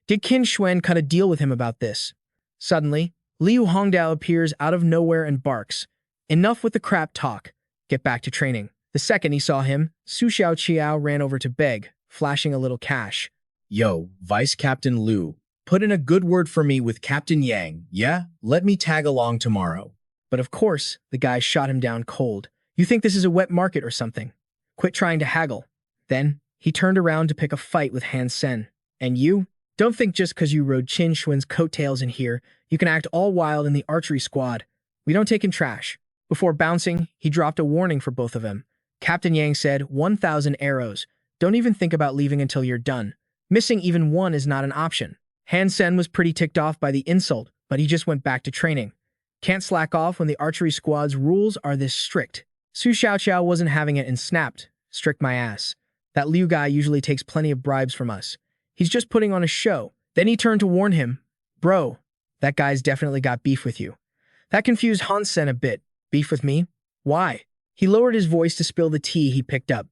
did Qin Xuan cut a deal with him about this?" Suddenly, Liu Hongdao appears out of nowhere and barks, "Enough with the crap talk. Get back to training." The second he saw him, Su Xiaoqiao ran over to beg, flashing a little cash. Yo, Vice Captain Liu, put in a good word for me with Captain Yang, yeah? Let me tag along tomorrow. But of course, the guy shot him down cold. "You think this is a wet market or something? Quit trying to haggle." Then, he turned around to pick a fight with Han Sen. "And you? Don't think just because you rode Qin Xuan's coattails in here, you can act all wild in the archery squad. We don't take in trash." Before bouncing, he dropped a warning for both of them. Captain Yang said, 1,000 arrows. Don't even think about leaving until you're done. Missing even one is not an option. Han Sen was pretty ticked off by the insult, but he just went back to training. Can't slack off when the archery squad's rules are this strict. Su Xiaoqiao wasn't having it and snapped, "Strict my ass. That Liu guy usually takes plenty of bribes from us. He's just putting on a show." Then he turned to warn him, "Bro, that guy's definitely got beef with you." That confused Han Sen a bit. "Beef with me? Why?" He lowered his voice to spill the tea he picked up.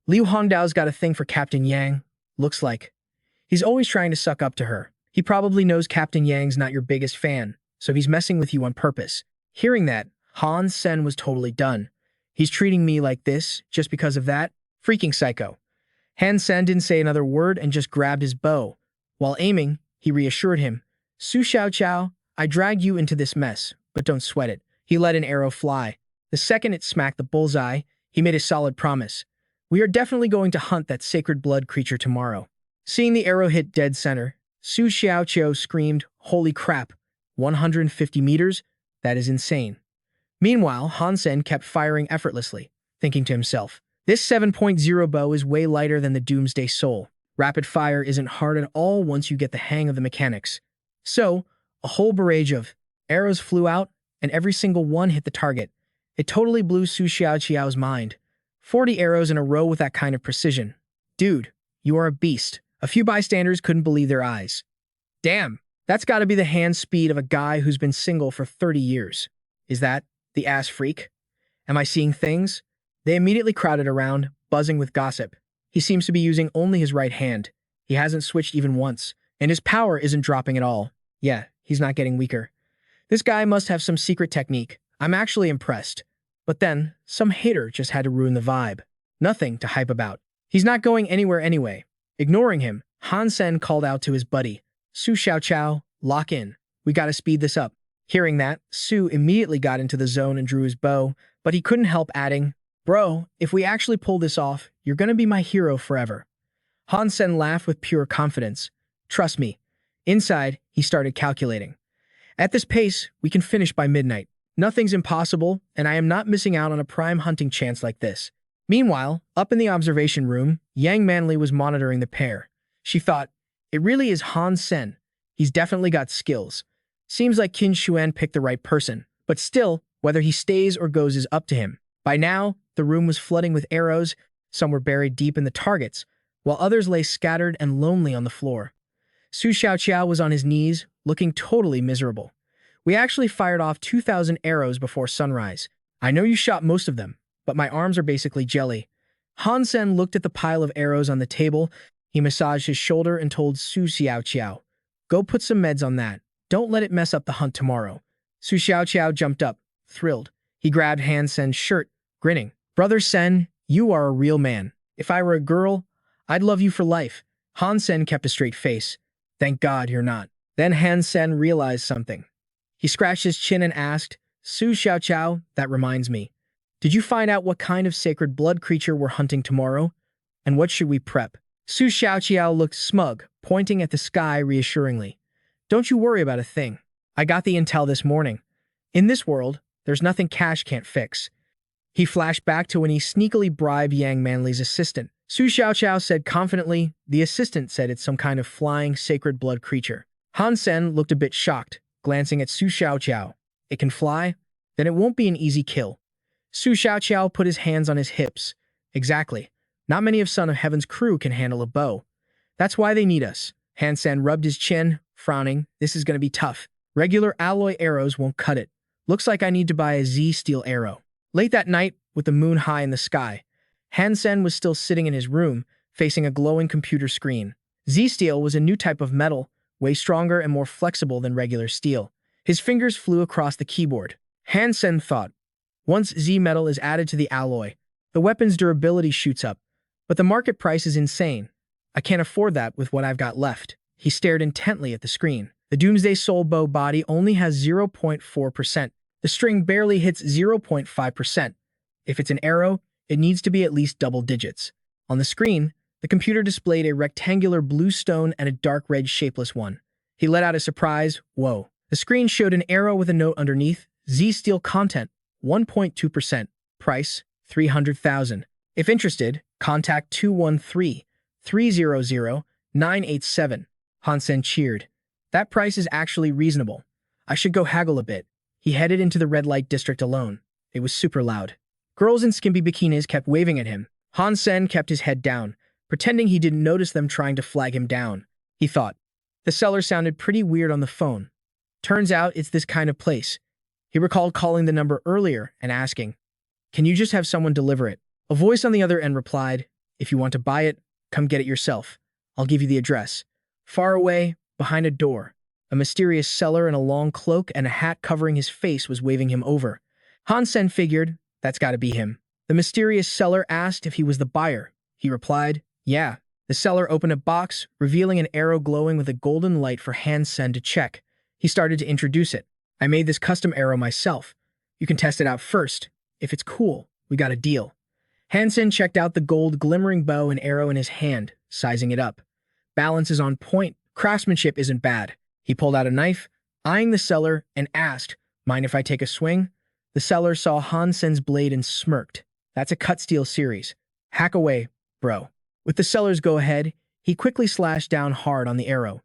"Liu Hongdao's got a thing for Captain Yang, looks like. He's always trying to suck up to her. He probably knows Captain Yang's not your biggest fan, so he's messing with you on purpose." Hearing that, Han Sen was totally done. "He's treating me like this just because of that? Freaking psycho." Han Sen didn't say another word and just grabbed his bow. While aiming, he reassured him, "Su Xiaoqiao, I dragged you into this mess, but don't sweat it." He let an arrow fly. The second it smacked the bullseye, he made a solid promise. "We are definitely going to hunt that sacred blood creature tomorrow." Seeing the arrow hit dead center, Su Xiaoqiao screamed, "Holy crap, 150 meters? That is insane." Meanwhile, Han Sen kept firing effortlessly, thinking to himself, "This 7.0 bow is way lighter than the Doomsday Soul. Rapid fire isn't hard at all once you get the hang of the mechanics." So, a whole barrage of arrows flew out, and every single one hit the target. It totally blew Su Xiaoqiao's mind. 40 arrows in a row with that kind of precision. "Dude, you are a beast." A few bystanders couldn't believe their eyes. "Damn, that's gotta be the hand speed of a guy who's been single for 30 years. Is that the ass freak? Am I seeing things?" They immediately crowded around, buzzing with gossip. "He seems to be using only his right hand. He hasn't switched even once, and his power isn't dropping at all. Yeah, he's not getting weaker. This guy must have some secret technique. I'm actually impressed." But then, some hater just had to ruin the vibe. Nothing to hype about. He's not going anywhere anyway. Ignoring him, Han Sen called out to his buddy, "Su Xiaoqiao, lock in. We gotta speed this up." Hearing that, Su immediately got into the zone and drew his bow, but he couldn't help adding, "Bro, if we actually pull this off, you're gonna be my hero forever." Han Sen laughed with pure confidence. "Trust me." Inside, he started calculating. "At this pace, we can finish by midnight. Nothing's impossible, and I am not missing out on a prime hunting chance like this." Meanwhile, up in the observation room, Yang Manly was monitoring the pair. She thought, "It really is Han Sen. He's definitely got skills. Seems like Qin Xuan picked the right person, but still, whether he stays or goes is up to him." By now, the room was flooding with arrows. Some were buried deep in the targets, while others lay scattered and lonely on the floor. Su Xiaoqiao was on his knees, looking totally miserable. We actually fired off 2,000 arrows before sunrise. I know you shot most of them, but my arms are basically jelly. Han Sen looked at the pile of arrows on the table. He massaged his shoulder and told Su Xiaoqiao, "Go put some meds on that. Don't let it mess up the hunt tomorrow." Su Xiaoqiao jumped up, thrilled. He grabbed Han Sen's shirt, grinning. "Brother Sen, you are a real man. If I were a girl, I'd love you for life." Han Sen kept a straight face. "Thank God you're not." Then Han Sen realized something. He scratched his chin and asked, "Su Xiaoqiao, that reminds me. Did you find out what kind of sacred blood creature we're hunting tomorrow? And what should we prep?" Su Xiaoqiao looked smug, pointing at the sky reassuringly. "Don't you worry about a thing. I got the intel this morning. In this world, there's nothing cash can't fix." He flashed back to when he sneakily bribed Yang Manli's assistant. Su Xiaoqiao said confidently, "The assistant said it's some kind of flying sacred blood creature." Han Sen looked a bit shocked, glancing at Su Xiaoqiao. "It can fly? Then it won't be an easy kill." Su Xiaoqiao put his hands on his hips. "Exactly. Not many of Son of Heaven's crew can handle a bow. That's why they need us." Han Sen rubbed his chin, frowning. "This is going to be tough. Regular alloy arrows won't cut it. Looks like I need to buy a Z-steel arrow." Late that night, with the moon high in the sky, Han Sen was still sitting in his room, facing a glowing computer screen. Z-steel was a new type of metal, way stronger and more flexible than regular steel. His fingers flew across the keyboard. Han Sen thought, once Z-metal is added to the alloy, the weapon's durability shoots up, but the market price is insane. I can't afford that with what I've got left. He stared intently at the screen. The Doomsday Soul Bow body only has 0.4%. The string barely hits 0.5%. If it's an arrow, it needs to be at least double digits. On the screen, the computer displayed a rectangular blue stone and a dark red shapeless one. He let out a surprise, "Whoa." The screen showed an arrow with a note underneath, Z-steel content, 1.2%, price, 300,000. If interested, contact 213-300-987. Han Sen cheered. "That price is actually reasonable. I should go haggle a bit." He headed into the red light district alone. It was super loud. Girls in skimpy bikinis kept waving at him. Han Sen kept his head down, pretending he didn't notice them trying to flag him down. He thought, the seller sounded pretty weird on the phone. Turns out it's this kind of place. He recalled calling the number earlier and asking, "Can you just have someone deliver it?" A voice on the other end replied, "If you want to buy it, come get it yourself. I'll give you the address." Far away, behind a door, a mysterious seller in a long cloak and a hat covering his face was waving him over. Han Sen figured, that's gotta be him. The mysterious seller asked if he was the buyer. He replied, "Yeah." The seller opened a box, revealing an arrow glowing with a golden light for Han Sen to check. He started to introduce it. "I made this custom arrow myself. You can test it out first. If it's cool, we got a deal." Han Sen checked out the gold glimmering bow and arrow in his hand, sizing it up. Balance is on point. Craftsmanship isn't bad. He pulled out a knife, eyeing the seller, and asked, "Mind if I take a swing?" The seller saw Han Sen's blade and smirked. "That's a cut steel series. Hack away, bro." With the seller's go-ahead, he quickly slashed down hard on the arrow.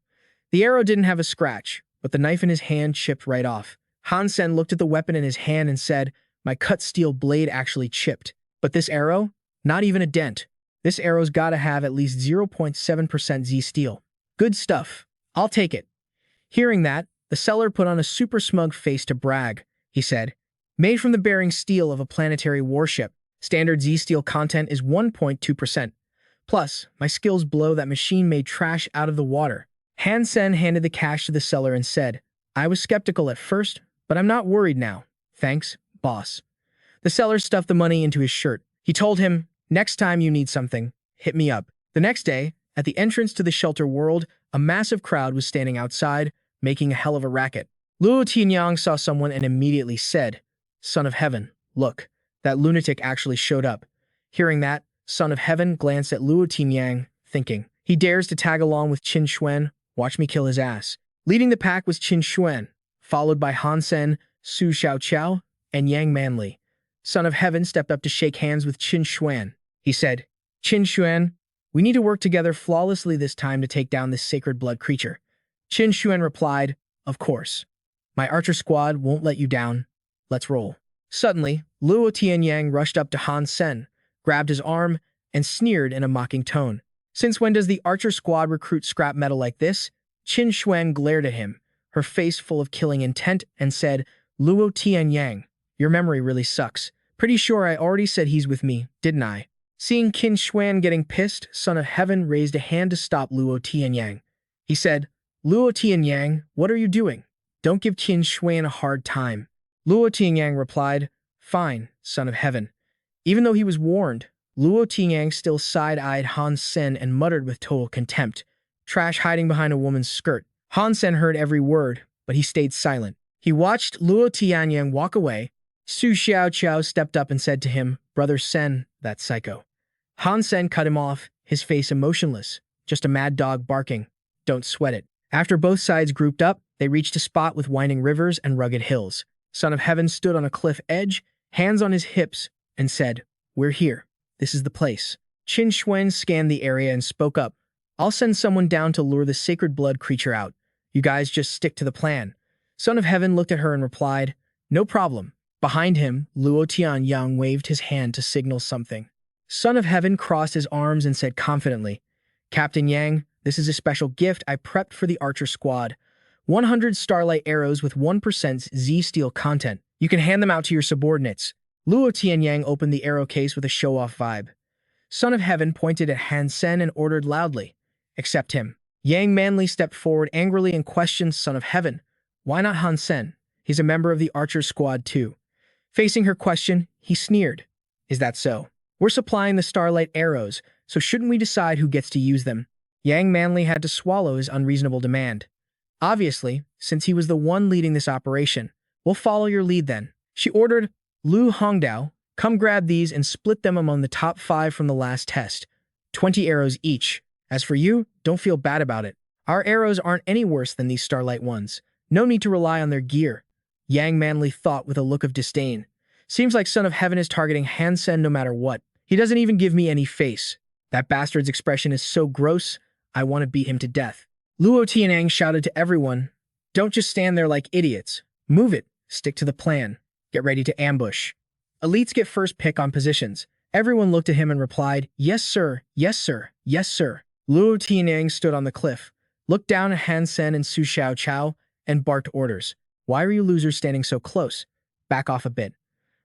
The arrow didn't have a scratch, but the knife in his hand chipped right off. Han Sen looked at the weapon in his hand and said, "My cut steel blade actually chipped. But this arrow? Not even a dent. This arrow's gotta have at least 0.7% Z-steel. Good stuff. I'll take it." Hearing that, the seller put on a super smug face to brag. He said, "Made from the bearing steel of a planetary warship. Standard Z-steel content is 1.2%. Plus, my skills blow that machine-made trash out of the water." Han Sen handed the cash to the seller and said, "I was skeptical at first, but I'm not worried now. Thanks, boss." The seller stuffed the money into his shirt. He told him, "Next time you need something, hit me up." The next day, at the entrance to the shelter world, a massive crowd was standing outside, making a hell of a racket. Luo Tianyang saw someone and immediately said, "Son of Heaven, look, that lunatic actually showed up." Hearing that, Son of Heaven glanced at Luo Tianyang, thinking, he dares to tag along with Qin Xuan, watch me kill his ass. Leading the pack was Qin Xuan, followed by Han Sen, Su Xiaoqiao, and Yang Manli. Son of Heaven stepped up to shake hands with Qin Xuan. He said, "Qin Xuan, we need to work together flawlessly this time to take down this sacred blood creature." Qin Xuan replied, "Of course. My archer squad won't let you down. Let's roll." Suddenly, Luo Tianyang rushed up to Han Sen, grabbed his arm, and sneered in a mocking tone. Since when does the archer squad recruit scrap metal like this? Qin Xuan glared at him, her face full of killing intent, and said, Luo Tianyang, your memory really sucks. Pretty sure I already said he's with me, didn't I? Seeing Qin Xuan getting pissed, Son of Heaven raised a hand to stop Luo Tianyang. He said, Luo Tianyang, what are you doing? Don't give Qin Xuan a hard time. Luo Tianyang replied, Fine, Son of Heaven. Even though he was warned, Luo Tianyang still side-eyed Han Sen and muttered with total contempt, trash hiding behind a woman's skirt. Han Sen heard every word, but he stayed silent. He watched Luo Tianyang walk away. Su Xiaoqiao stepped up and said to him, Brother Sen, that psycho. Han Sen cut him off, his face emotionless, just a mad dog barking. Don't sweat it. After both sides grouped up, they reached a spot with winding rivers and rugged hills. Son of Heaven stood on a cliff edge, hands on his hips, and said, We're here. This is the place. Qin Xuan scanned the area and spoke up. I'll send someone down to lure the sacred blood creature out. You guys just stick to the plan. Son of Heaven looked at her and replied, No problem. Behind him, Luo Tianyang waved his hand to signal something. Son of Heaven crossed his arms and said confidently, Captain Yang, this is a special gift I prepped for the archer squad. 100 starlight arrows with 1% Z-steel content. You can hand them out to your subordinates. Luo Tianyang opened the arrow case with a show-off vibe. Son of Heaven pointed at Han Sen and ordered loudly, Accept him. Yang Manly stepped forward angrily and questioned Son of Heaven. Why not Han Sen? He's a member of the archer squad too. Facing her question, he sneered. Is that so? We're supplying the starlight arrows, so shouldn't we decide who gets to use them? Yang Manly had to swallow his unreasonable demand. Obviously, since he was the one leading this operation, we'll follow your lead then. She ordered, Lu Hongdao, come grab these and split them among the top 5 from the last test. 20 arrows each. As for you, don't feel bad about it. Our arrows aren't any worse than these starlight ones. No need to rely on their gear. Yang Manly thought with a look of disdain. Seems like Son of Heaven is targeting Han Sen no matter what. He doesn't even give me any face. That bastard's expression is so gross, I want to beat him to death. Luo Tianyang shouted to everyone, Don't just stand there like idiots. Move it. Stick to the plan. Get ready to ambush. Elites get first pick on positions. Everyone looked at him and replied, Yes, sir. Yes, sir. Yes, sir. Luo Tianyang stood on the cliff, looked down at Han Sen and Su Xiaoqiao, and barked orders. Why are you losers standing so close? Back off a bit.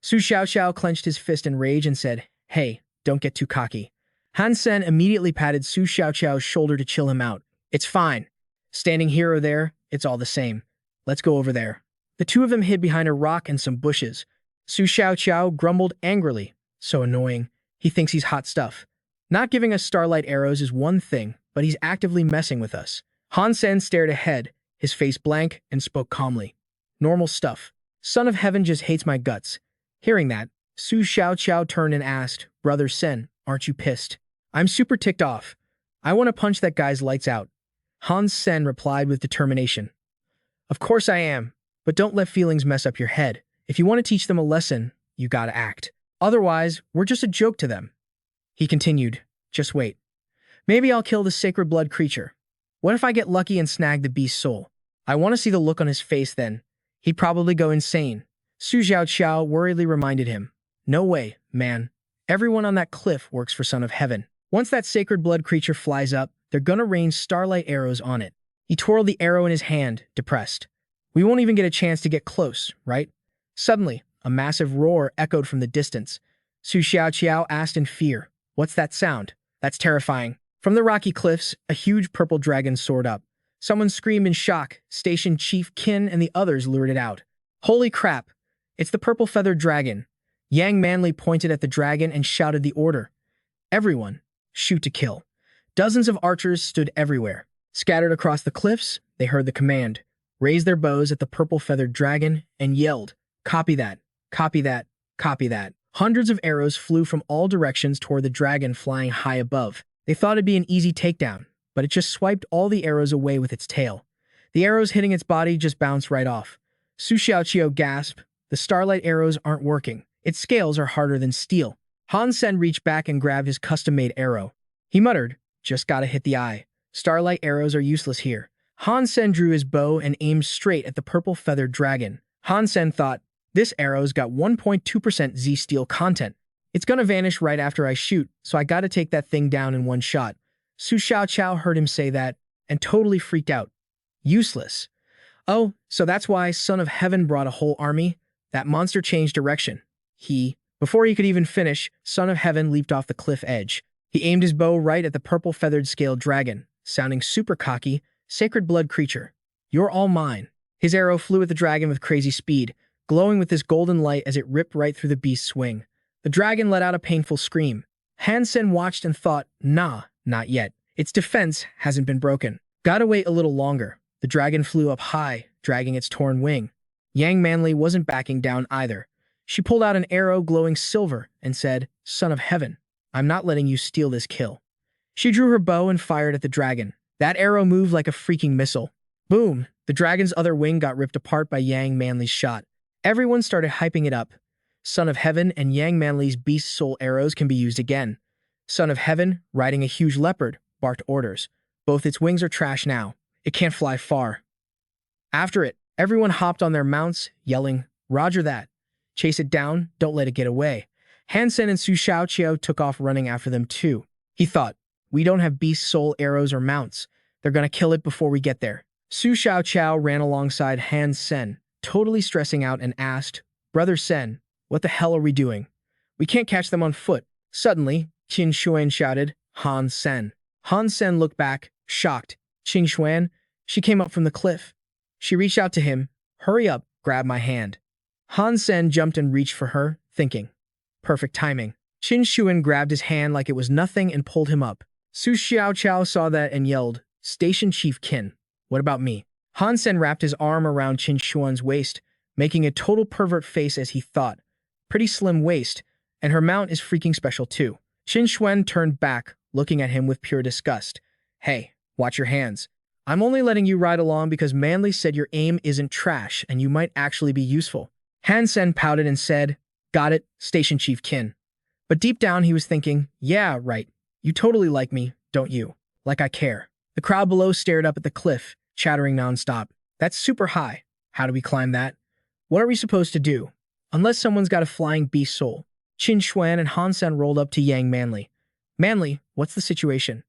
Su Xiaoqiao clenched his fist in rage and said, Hey, don't get too cocky. Han Sen immediately patted Su Xiaoqiao's shoulder to chill him out. It's fine. Standing here or there, it's all the same. Let's go over there. The two of them hid behind a rock and some bushes. Su Xiaoqiao grumbled angrily. So annoying. He thinks he's hot stuff. Not giving us starlight arrows is one thing, but he's actively messing with us. Han Sen stared ahead, his face blank, and spoke calmly. Normal stuff. Son of Heaven just hates my guts. Hearing that, Su Xiaoqiao turned and asked, Brother Sen, aren't you pissed? I'm super ticked off. I want to punch that guy's lights out. Han Sen replied with determination. Of course I am, but don't let feelings mess up your head. If you want to teach them a lesson, you gotta act. Otherwise, we're just a joke to them. He continued, Just wait. Maybe I'll kill the sacred blood creature. What if I get lucky and snag the beast's soul? I want to see the look on his face then. He'd probably go insane. Su Xiaoqiao worriedly reminded him. No way, man. Everyone on that cliff works for Son of Heaven. Once that sacred blood creature flies up, they're gonna rain starlight arrows on it. He twirled the arrow in his hand, depressed. We won't even get a chance to get close, right? Suddenly, a massive roar echoed from the distance. Su Xiaoqiao asked in fear, What's that sound? That's terrifying. From the rocky cliffs, a huge purple dragon soared up. Someone screamed in shock. Station Chief Qin and the others lured it out. Holy crap! It's the purple-feathered dragon. Yang Manly pointed at the dragon and shouted the order. Everyone, shoot to kill. Dozens of archers stood everywhere. Scattered across the cliffs, they heard the command, raised their bows at the purple-feathered dragon, and yelled, Copy that, copy that, copy that. Hundreds of arrows flew from all directions toward the dragon flying high above. They thought it'd be an easy takedown, but it just swiped all the arrows away with its tail. The arrows hitting its body just bounced right off. Su Xiaoqiao gasped, The starlight arrows aren't working. Its scales are harder than steel. Han Sen reached back and grabbed his custom-made arrow. He muttered, Just gotta hit the eye. Starlight arrows are useless here. Han Sen drew his bow and aimed straight at the purple-feathered dragon. Han Sen thought, This arrow's got 1.2% Z steel content. It's gonna vanish right after I shoot, so I gotta take that thing down in one shot. Su Xiaoqiao heard him say that and totally freaked out. Useless. Oh, so that's why Son of Heaven brought a whole army? That monster changed direction. Before he could even finish, Son of Heaven leaped off the cliff edge. He aimed his bow right at the purple feathered scaled dragon, sounding super cocky. Sacred blood creature, you're all mine. His arrow flew at the dragon with crazy speed, glowing with this golden light as it ripped right through the beast's wing. The dragon let out a painful scream. Han Sen watched and thought, nah, not yet. Its defense hasn't been broken. Gotta wait a little longer. The dragon flew up high, dragging its torn wing. Yang Manly wasn't backing down either. She pulled out an arrow glowing silver and said, Son of Heaven, I'm not letting you steal this kill. She drew her bow and fired at the dragon. That arrow moved like a freaking missile. Boom! The dragon's other wing got ripped apart by Yang Manly's shot. Everyone started hyping it up. Son of Heaven and Yang Manly's beast soul arrows can be used again. Son of Heaven, riding a huge leopard, barked orders. Both its wings are trash now. It can't fly far. After it, everyone hopped on their mounts, yelling, Roger that. Chase it down, don't let it get away. Han Sen and Su Xiaoqiao took off running after them too. He thought, we don't have beast soul arrows or mounts. They're gonna kill it before we get there. Su Xiaoqiao ran alongside Han Sen, totally stressing out, and asked, Brother Sen, what the hell are we doing? We can't catch them on foot. Suddenly, Qin Xuan shouted, Han Sen. Han Sen looked back, shocked. Qin Xuan, she came up from the cliff. She reached out to him. Hurry up, grab my hand. Han Sen jumped and reached for her, thinking, perfect timing. Qin Xuan grabbed his hand like it was nothing and pulled him up. Su Xiaoqiao saw that and yelled, Station Chief Qin, what about me? Han Sen wrapped his arm around Qin Xuan's waist, making a total pervert face as he thought, pretty slim waist, and her mount is freaking special too. Qin Xuan turned back, looking at him with pure disgust. Hey, watch your hands. I'm only letting you ride along because Manly said your aim isn't trash and you might actually be useful. Han Sen pouted and said, got it, Station Chief Qin. But deep down he was thinking, yeah, right. You totally like me, don't you? Like I care. The crowd below stared up at the cliff, chattering nonstop. That's super high. How do we climb that? What are we supposed to do? Unless someone's got a flying beast soul. Qin Xuan and Han Sen rolled up to Yang Manly. Manly, what's the situation?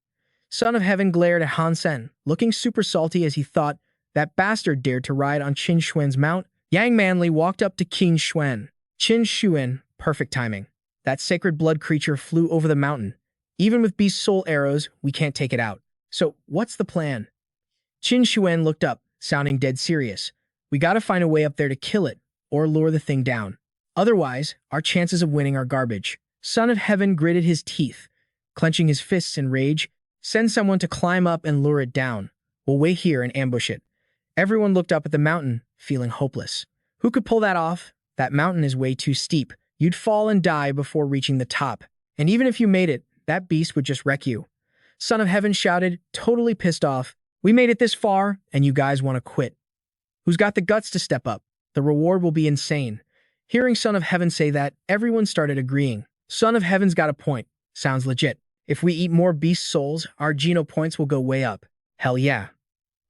Son of Heaven glared at Han Sen, looking super salty as he thought, that bastard dared to ride on Qin Xuan's mount. Yang Manly walked up to Qin Xuan. Qin Xuan, perfect timing. That sacred blood creature flew over the mountain. Even with beast soul arrows, we can't take it out. So, what's the plan? Qin Xuan looked up, sounding dead serious. We gotta find a way up there to kill it, or lure the thing down. Otherwise, our chances of winning are garbage. Son of Heaven gritted his teeth, clenching his fists in rage. Send someone to climb up and lure it down. We'll wait here and ambush it. Everyone looked up at the mountain, feeling hopeless. Who could pull that off? That mountain is way too steep. You'd fall and die before reaching the top. And even if you made it, that beast would just wreck you. Son of Heaven shouted, totally pissed off. We made it this far, and you guys want to quit. Who's got the guts to step up? The reward will be insane. Hearing Son of Heaven say that, everyone started agreeing. Son of Heaven's got a point. Sounds legit. If we eat more beast souls, our Geno points will go way up. Hell yeah.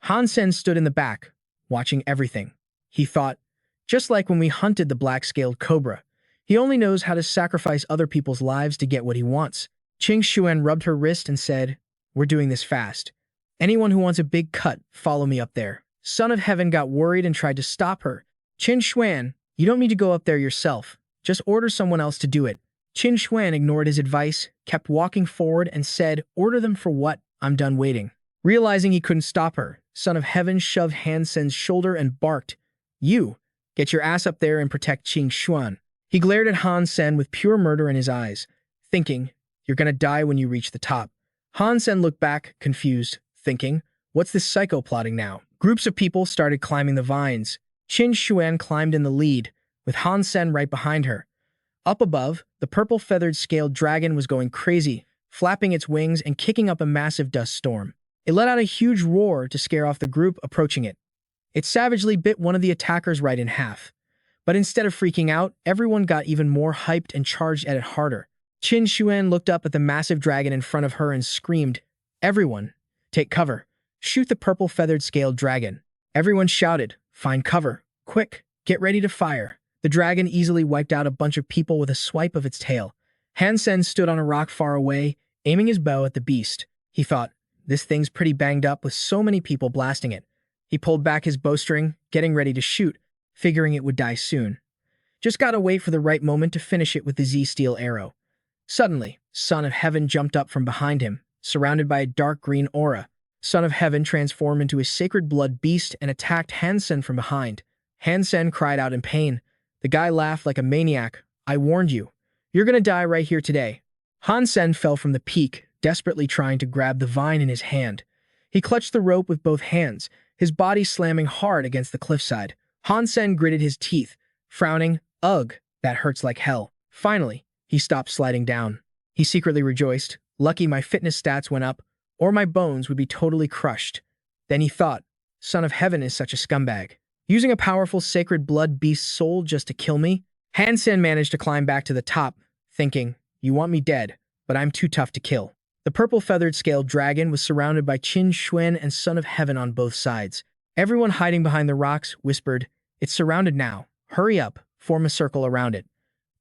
Han Sen stood in the back, watching everything. He thought, just like when we hunted the black-scaled cobra, he only knows how to sacrifice other people's lives to get what he wants. Qin Xuan rubbed her wrist and said, we're doing this fast. Anyone who wants a big cut, follow me up there. Son of Heaven got worried and tried to stop her. Qin Xuan, you don't need to go up there yourself. Just order someone else to do it. Qin Xuan ignored his advice, kept walking forward and said, order them for what? I'm done waiting. Realizing he couldn't stop her, Son of Heaven shoved Han Sen's shoulder and barked, you, get your ass up there and protect Qin Xuan. He glared at Han Sen with pure murder in his eyes, thinking, you're gonna die when you reach the top. Han Sen looked back, confused, thinking, what's this psycho plotting now? Groups of people started climbing the vines. Qin Xuan climbed in the lead, with Han Sen right behind her. Up above, the purple-feathered scaled dragon was going crazy, flapping its wings and kicking up a massive dust storm. It let out a huge roar to scare off the group approaching it. It savagely bit one of the attackers right in half. But instead of freaking out, everyone got even more hyped and charged at it harder. Qin Xuan looked up at the massive dragon in front of her and screamed, everyone, take cover. Shoot the purple-feathered scaled dragon. Everyone shouted, find cover. Quick, get ready to fire. The dragon easily wiped out a bunch of people with a swipe of its tail. Han Sen stood on a rock far away, aiming his bow at the beast. He thought, this thing's pretty banged up with so many people blasting it. He pulled back his bowstring, getting ready to shoot, figuring it would die soon. Just gotta wait for the right moment to finish it with the Z-steel arrow. Suddenly, Son of Heaven jumped up from behind him, surrounded by a dark green aura. Son of Heaven transformed into a sacred blood beast and attacked Han Sen from behind. Han Sen cried out in pain. The guy laughed like a maniac. I warned you. You're gonna die right here today. Han Sen fell from the peak, desperately trying to grab the vine in his hand. He clutched the rope with both hands, his body slamming hard against the cliffside. Han Sen gritted his teeth, frowning. Ugh, that hurts like hell. Finally, he stopped sliding down. He secretly rejoiced. Lucky my fitness stats went up, or my bones would be totally crushed. Then he thought, Son of Heaven is such a scumbag. Using a powerful sacred blood beast soul just to kill me? Han Sen managed to climb back to the top, thinking, you want me dead, but I'm too tough to kill. The purple-feathered scaled dragon was surrounded by Qin Xuan and Son of Heaven on both sides. Everyone hiding behind the rocks whispered, it's surrounded now. Hurry up, form a circle around it.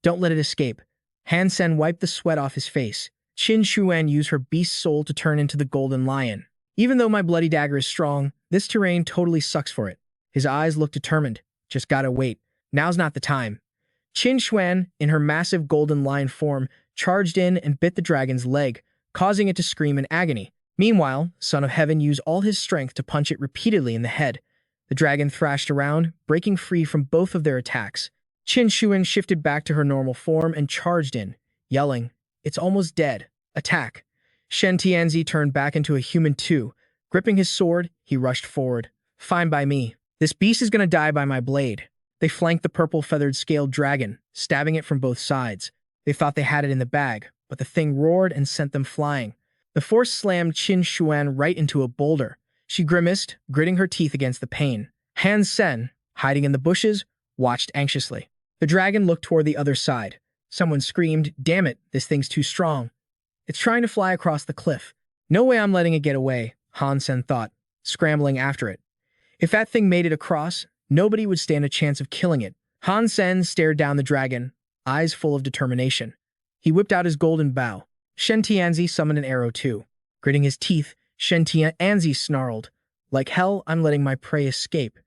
Don't let it escape. Han Sen wiped the sweat off his face. Qin Xuan used her beast soul to turn into the golden lion. Even though my bloody dagger is strong, this terrain totally sucks for it. His eyes looked determined. Just gotta wait. Now's not the time. Qin Xuan, in her massive golden lion form, charged in and bit the dragon's leg, causing it to scream in agony. Meanwhile, Son of Heaven used all his strength to punch it repeatedly in the head. The dragon thrashed around, breaking free from both of their attacks. Qin Xuan shifted back to her normal form and charged in, yelling, it's almost dead. Attack. Shen Tianzi turned back into a human too. Gripping his sword, he rushed forward. Fine by me. This beast is gonna die by my blade. They flanked the purple-feathered scaled dragon, stabbing it from both sides. They thought they had it in the bag, but the thing roared and sent them flying. The force slammed Qin Xuan right into a boulder. She grimaced, gritting her teeth against the pain. Han Sen, hiding in the bushes, watched anxiously. The dragon looked toward the other side. Someone screamed, damn it, this thing's too strong. It's trying to fly across the cliff. No way I'm letting it get away, Han Sen thought, scrambling after it. If that thing made it across, nobody would stand a chance of killing it. Han Sen stared down the dragon, eyes full of determination. He whipped out his golden bow. Shen Tianzi summoned an arrow too. Gritting his teeth, Shen Tianzi snarled, like hell, I'm letting my prey escape.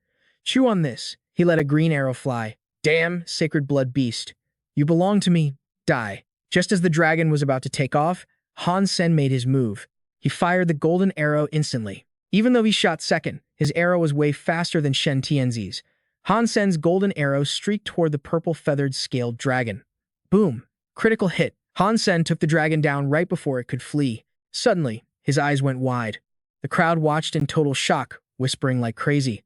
Chew on this. He let a green arrow fly. Damn, sacred blood beast. You belong to me. Die. Just as the dragon was about to take off, Han Sen made his move. He fired the golden arrow instantly. Even though he shot second, his arrow was way faster than Shen Tianzi's. Han Sen's golden arrow streaked toward the purple-feathered scaled dragon. Boom. Critical hit. Han Sen took the dragon down right before it could flee. Suddenly, his eyes went wide. The crowd watched in total shock, whispering like crazy.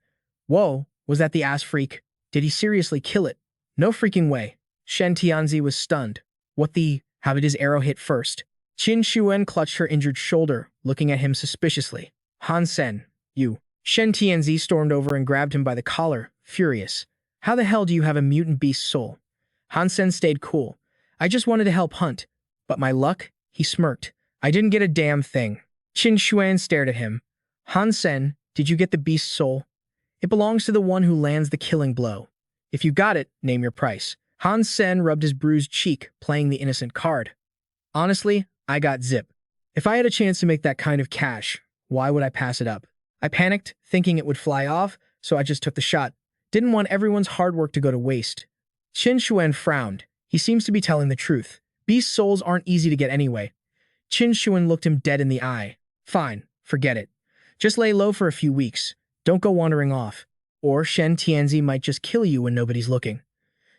Whoa, was that the ass freak? Did he seriously kill it? No freaking way. Shen Tianzi was stunned. What the? How did his arrow hit first? Qin Xuan clutched her injured shoulder, looking at him suspiciously. Han Sen, you. Shen Tianzi stormed over and grabbed him by the collar, furious. How the hell do you have a mutant beast soul? Han Sen stayed cool. I just wanted to help hunt. But my luck? He smirked. I didn't get a damn thing. Qin Xuan stared at him. Han Sen, did you get the beast soul? It belongs to the one who lands the killing blow. If you got it, name your price. Han Sen rubbed his bruised cheek, playing the innocent card. Honestly, I got zip. If I had a chance to make that kind of cash, why would I pass it up? I panicked, thinking it would fly off, so I just took the shot. Didn't want everyone's hard work to go to waste. Qin Xuan frowned. He seems to be telling the truth. Beast souls aren't easy to get anyway. Qin Xuan looked him dead in the eye. Fine, forget it. Just lay low for a few weeks. Don't go wandering off. Or Shen Tianzi might just kill you when nobody's looking.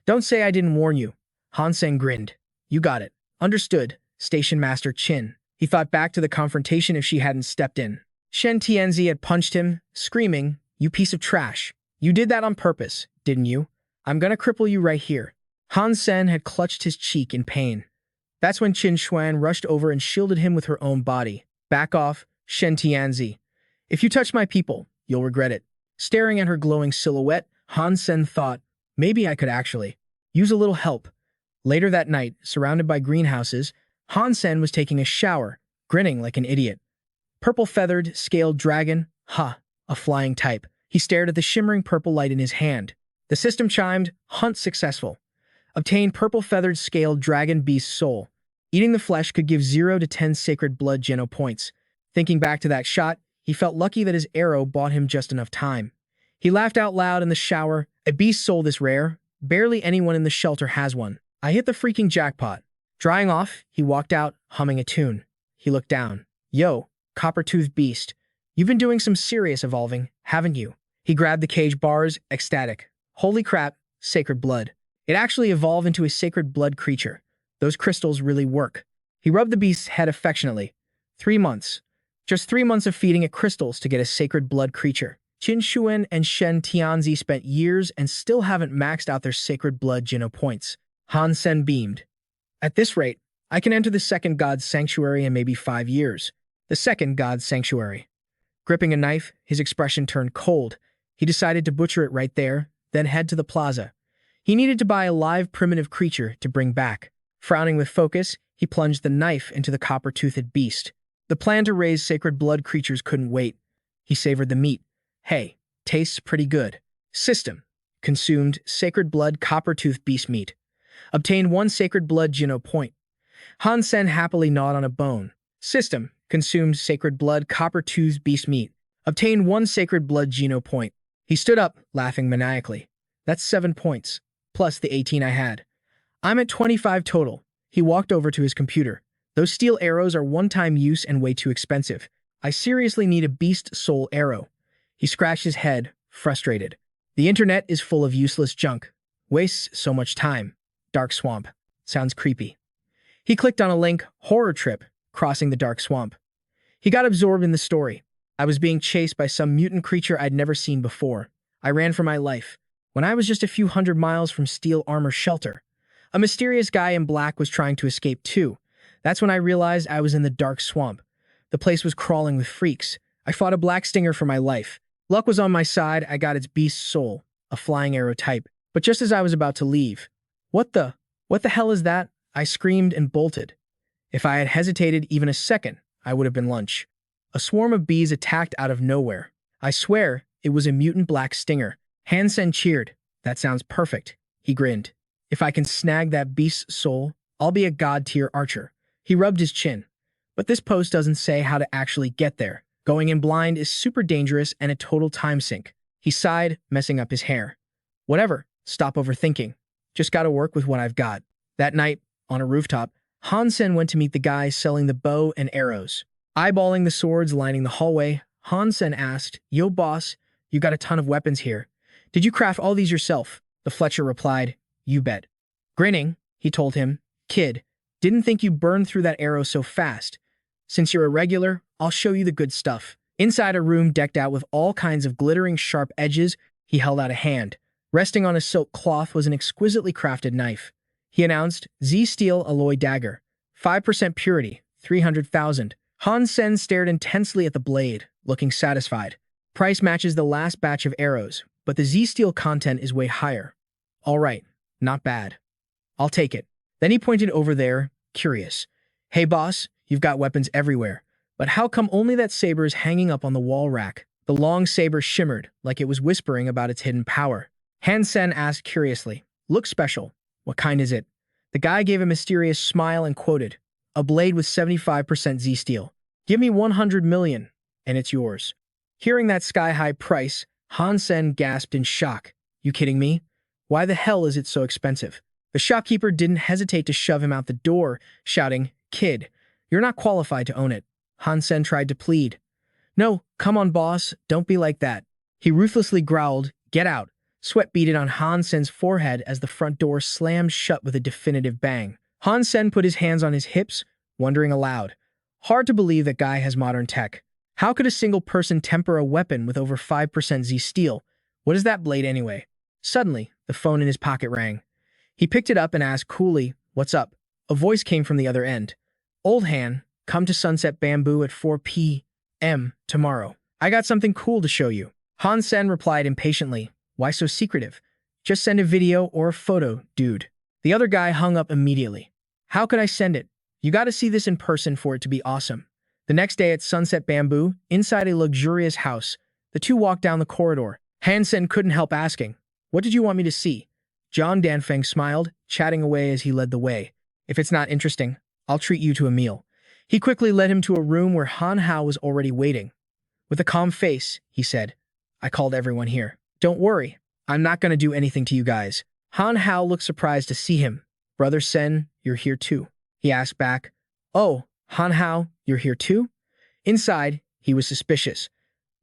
Don't say I didn't warn you. Han Sen grinned. You got it. Understood, Station Master Qin. He thought back to the confrontation if she hadn't stepped in. Shen Tianzi had punched him, screaming, you piece of trash. You did that on purpose, didn't you? I'm gonna cripple you right here. Han Sen had clutched his cheek in pain. That's when Qin Xuan rushed over and shielded him with her own body. Back off, Shen Tianzi. If you touch my people, you'll regret it. Staring at her glowing silhouette, Han Sen thought, maybe I could actually use a little help. Later that night, surrounded by greenhouses, Han Sen was taking a shower, grinning like an idiot. Purple-feathered, scaled dragon, a flying type. He stared at the shimmering purple light in his hand. The system chimed, hunt successful. Obtain purple feathered scaled dragon beast soul. Eating the flesh could give 0 to 10 sacred blood geno points. Thinking back to that shot, he felt lucky that his arrow bought him just enough time. He laughed out loud in the shower. A beast soul this rare? Barely anyone in the shelter has one. I hit the freaking jackpot. Drying off, he walked out, humming a tune. He looked down. Yo, copper-toothed beast. You've been doing some serious evolving, haven't you? He grabbed the cage bars, ecstatic. Holy crap, sacred blood. It actually evolved into a sacred blood creature. Those crystals really work. He rubbed the beast's head affectionately. 3 months. Just 3 months of feeding it crystals to get a sacred blood creature. Qin Shuan and Shen Tianzi spent years and still haven't maxed out their sacred blood geno points. Han Sen beamed. At this rate, I can enter the second god's sanctuary in maybe 5 years. The second god's sanctuary. Gripping a knife, his expression turned cold. He decided to butcher it right there, then head to the plaza. He needed to buy a live primitive creature to bring back. Frowning with focus, he plunged the knife into the copper-toothed beast. The plan to raise sacred blood creatures couldn't wait. He savored the meat. Hey, tastes pretty good. System. Consumed sacred blood copper-toothed beast meat. Obtained 1 sacred blood geno point. Han Sen happily gnawed on a bone. System. Consumed sacred blood copper-toothed beast meat. Obtained 1 sacred blood geno point. He stood up, laughing maniacally. That's 7 points, plus the 18 I had. I'm at 25 total. He walked over to his computer. Those steel arrows are one-time use and way too expensive. I seriously need a beast soul arrow. He scratched his head, frustrated. The internet is full of useless junk. Wastes so much time. Dark swamp. Sounds creepy. He clicked on a link, horror trip, crossing the dark swamp. He got absorbed in the story. I was being chased by some mutant creature I'd never seen before. I ran for my life. When I was just a few hundred miles from steel armor shelter, a mysterious guy in black was trying to escape too. That's when I realized I was in the dark swamp. The place was crawling with freaks. I fought a black stinger for my life. Luck was on my side. I got its beast soul, a flying arrow type. But just as I was about to leave, What the hell is that? I screamed and bolted. If I had hesitated even a second, I would have been lunch. A swarm of bees attacked out of nowhere. I swear, it was a mutant black stinger. Han Sen cheered. That sounds perfect. He grinned. If I can snag that beast's soul, I'll be a god-tier archer. He rubbed his chin. But this post doesn't say how to actually get there. Going in blind is super dangerous and a total time sink. He sighed, messing up his hair. Whatever, stop overthinking. Just gotta work with what I've got. That night, on a rooftop, Han Sen went to meet the guy selling the bow and arrows. Eyeballing the swords lining the hallway, Han Sen asked, Yo boss, you got a ton of weapons here. Did you craft all these yourself? The Fletcher replied, You bet. Grinning, he told him, Kid, didn't think you burned through that arrow so fast. Since you're a regular, I'll show you the good stuff. Inside a room decked out with all kinds of glittering sharp edges, he held out a hand. Resting on a silk cloth was an exquisitely crafted knife. He announced, Z-Steel Alloy Dagger. 5% purity, 300,000. Han Sen stared intensely at the blade, looking satisfied. Price matches the last batch of arrows, but the Z-Steel content is way higher. All right, not bad. I'll take it. Then he pointed over there, curious. Hey boss, you've got weapons everywhere, but how come only that saber is hanging up on the wall rack? The long saber shimmered, like it was whispering about its hidden power. Han Sen asked curiously, Looks special. What kind is it? The guy gave a mysterious smile and quoted, A blade with 75% Z-Steel. Give me 100 million, and it's yours. Hearing that sky-high price, Han Sen gasped in shock. You kidding me? Why the hell is it so expensive? The shopkeeper didn't hesitate to shove him out the door, shouting, Kid, you're not qualified to own it. Han Sen tried to plead. No, come on boss, don't be like that. He ruthlessly growled, Get out. Sweat beaded on Han Sen's forehead as the front door slammed shut with a definitive bang. Han Sen put his hands on his hips, wondering aloud. Hard to believe that guy has modern tech. How could a single person temper a weapon with over 5% Z-Steel? What is that blade anyway? Suddenly, the phone in his pocket rang. He picked it up and asked coolly, What's up? A voice came from the other end. Old Han, come to Sunset Bamboo at 4 p.m. tomorrow. I got something cool to show you. Han Sen replied impatiently. Why so secretive? Just send a video or a photo, dude. The other guy hung up immediately. How could I send it? You gotta see this in person for it to be awesome. The next day at Sunset Bamboo, inside a luxurious house, the two walked down the corridor. Han Sen couldn't help asking, What did you want me to see? John Danfeng smiled, chatting away as he led the way. If it's not interesting, I'll treat you to a meal. He quickly led him to a room where Han Hao was already waiting. With a calm face, he said, I called everyone here. Don't worry, I'm not going to do anything to you guys. Han Hao looked surprised to see him. Brother Sen, you're here too? He asked back. Oh, Han Hao, you're here too? Inside, he was suspicious.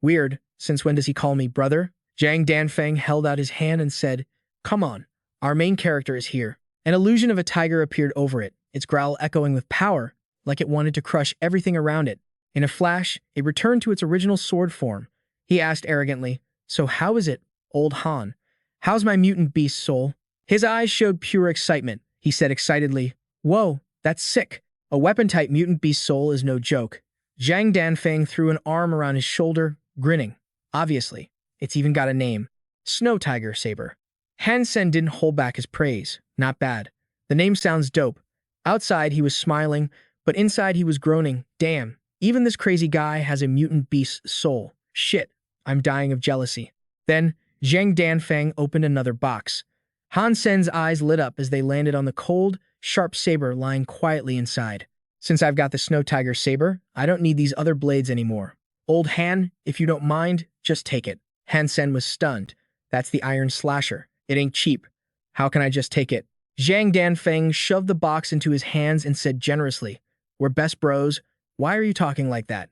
Weird, since when does he call me brother? Zhang Danfeng held out his hand and said, Come on, our main character is here. An illusion of a tiger appeared over it, its growl echoing with power, like it wanted to crush everything around it. In a flash, it returned to its original sword form. He asked arrogantly, So how is it, old Han? How's my mutant beast soul? His eyes showed pure excitement. He said excitedly, Whoa, that's sick. A weapon-type mutant beast soul is no joke. Zhang Danfeng threw an arm around his shoulder, grinning. Obviously, it's even got a name. Snow Tiger Saber. Han Sen didn't hold back his praise. Not bad. The name sounds dope. Outside, he was smiling, but inside he was groaning. Damn, even this crazy guy has a mutant beast's soul. Shit, I'm dying of jealousy. Then, Zhang Danfeng opened another box. Han Sen's eyes lit up as they landed on the cold, sharp saber lying quietly inside. Since I've got the Snow Tiger Saber, I don't need these other blades anymore. Old Han, if you don't mind, just take it. Han Sen was stunned. That's the Iron Slasher. It ain't cheap. How can I just take it? Zhang Danfeng shoved the box into his hands and said generously, We're best bros. Why are you talking like that?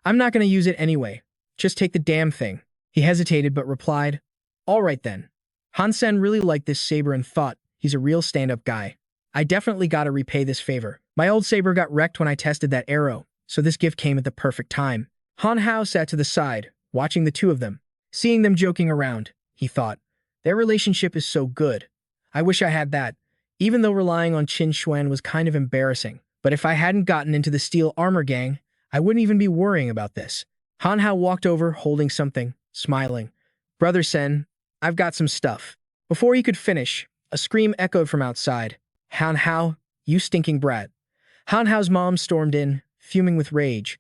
I'm not going to use it anyway. Just take the damn thing. He hesitated but replied, All right then. Han Sen really liked this saber and thought, he's a real stand-up guy. I definitely gotta repay this favor. My old saber got wrecked when I tested that arrow, so this gift came at the perfect time. Han Hao sat to the side, watching the two of them. Seeing them joking around, he thought, their relationship is so good. I wish I had that, even though relying on Qin Xuan was kind of embarrassing. But if I hadn't gotten into the steel armor gang, I wouldn't even be worrying about this. Han Hao walked over, holding something, smiling. Brother Sen, I've got some stuff. Before he could finish, a scream echoed from outside. Han Hao, you stinking brat. Han Hao's mom stormed in, fuming with rage.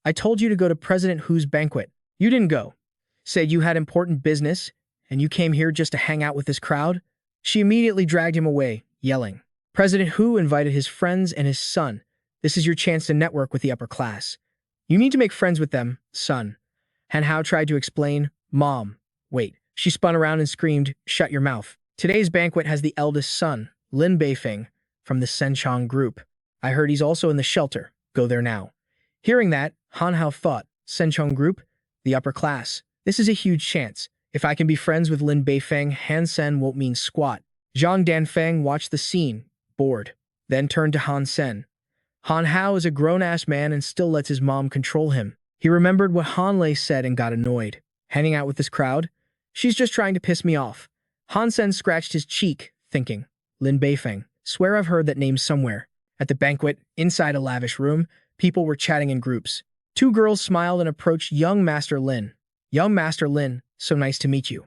I told you to go to President Hu's banquet. You didn't go. Said you had important business, and you came here just to hang out with this crowd? She immediately dragged him away, yelling. President Hu invited his friends and his son. This is your chance to network with the upper class. You need to make friends with them, son. Han Hao tried to explain. Mom, wait. She spun around and screamed, Shut your mouth. Today's banquet has the eldest son, Lin Beifeng, from the Senchong group. I heard he's also in the shelter. Go there now. Hearing that, Han Hao thought, Senchong group? The upper class. This is a huge chance. If I can be friends with Lin Beifeng, Han Sen won't mean squat. Zhang Danfeng watched the scene, bored, then turned to Han Sen. Han Hao is a grown-ass man and still lets his mom control him. He remembered what Han Lei said and got annoyed. Hanging out with this crowd? She's just trying to piss me off. Han Sen scratched his cheek, thinking, Lin Beifeng, swear I've heard that name somewhere. At the banquet, inside a lavish room, people were chatting in groups. Two girls smiled and approached young Master Lin. Young Master Lin, so nice to meet you.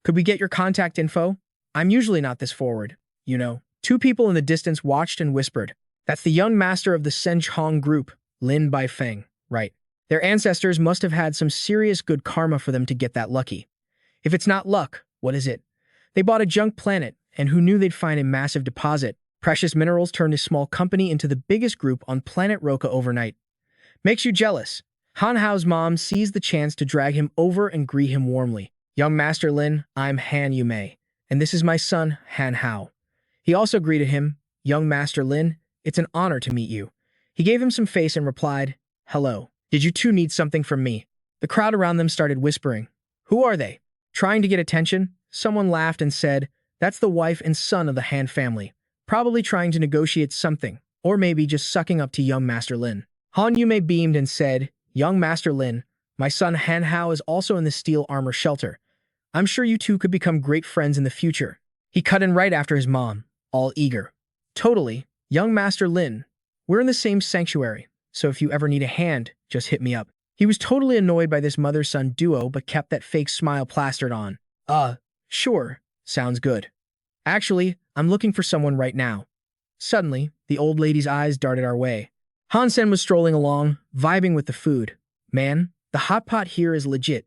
Could we get your contact info? I'm usually not this forward, you know. Two people in the distance watched and whispered. That's the young master of the Senchong group, Lin Beifeng, right? Their ancestors must have had some serious good karma for them to get that lucky. If it's not luck, what is it? They bought a junk planet, and who knew they'd find a massive deposit? Precious minerals turned a small company into the biggest group on planet Roka overnight. Makes you jealous. Han Hao's mom seized the chance to drag him over and greet him warmly. Young Master Lin, I'm Han Yumei, and this is my son, Han Hao. He also greeted him, Young Master Lin, it's an honor to meet you. He gave him some face and replied, Hello. Did you two need something from me? The crowd around them started whispering. Who are they? Trying to get attention, someone laughed and said, That's the wife and son of the Han family, probably trying to negotiate something, or maybe just sucking up to young Master Lin. Han Yumei beamed and said, Young Master Lin, my son Han Hao is also in the steel armor shelter. I'm sure you two could become great friends in the future. He cut in right after his mom, all eager. Totally, young Master Lin. We're in the same sanctuary, so if you ever need a hand, just hit me up. He was totally annoyed by this mother-son duo but kept that fake smile plastered on. Sure, sounds good. Actually, I'm looking for someone right now. Suddenly, the old lady's eyes darted our way. Han Sen was strolling along, vibing with the food. Man, the hot pot here is legit.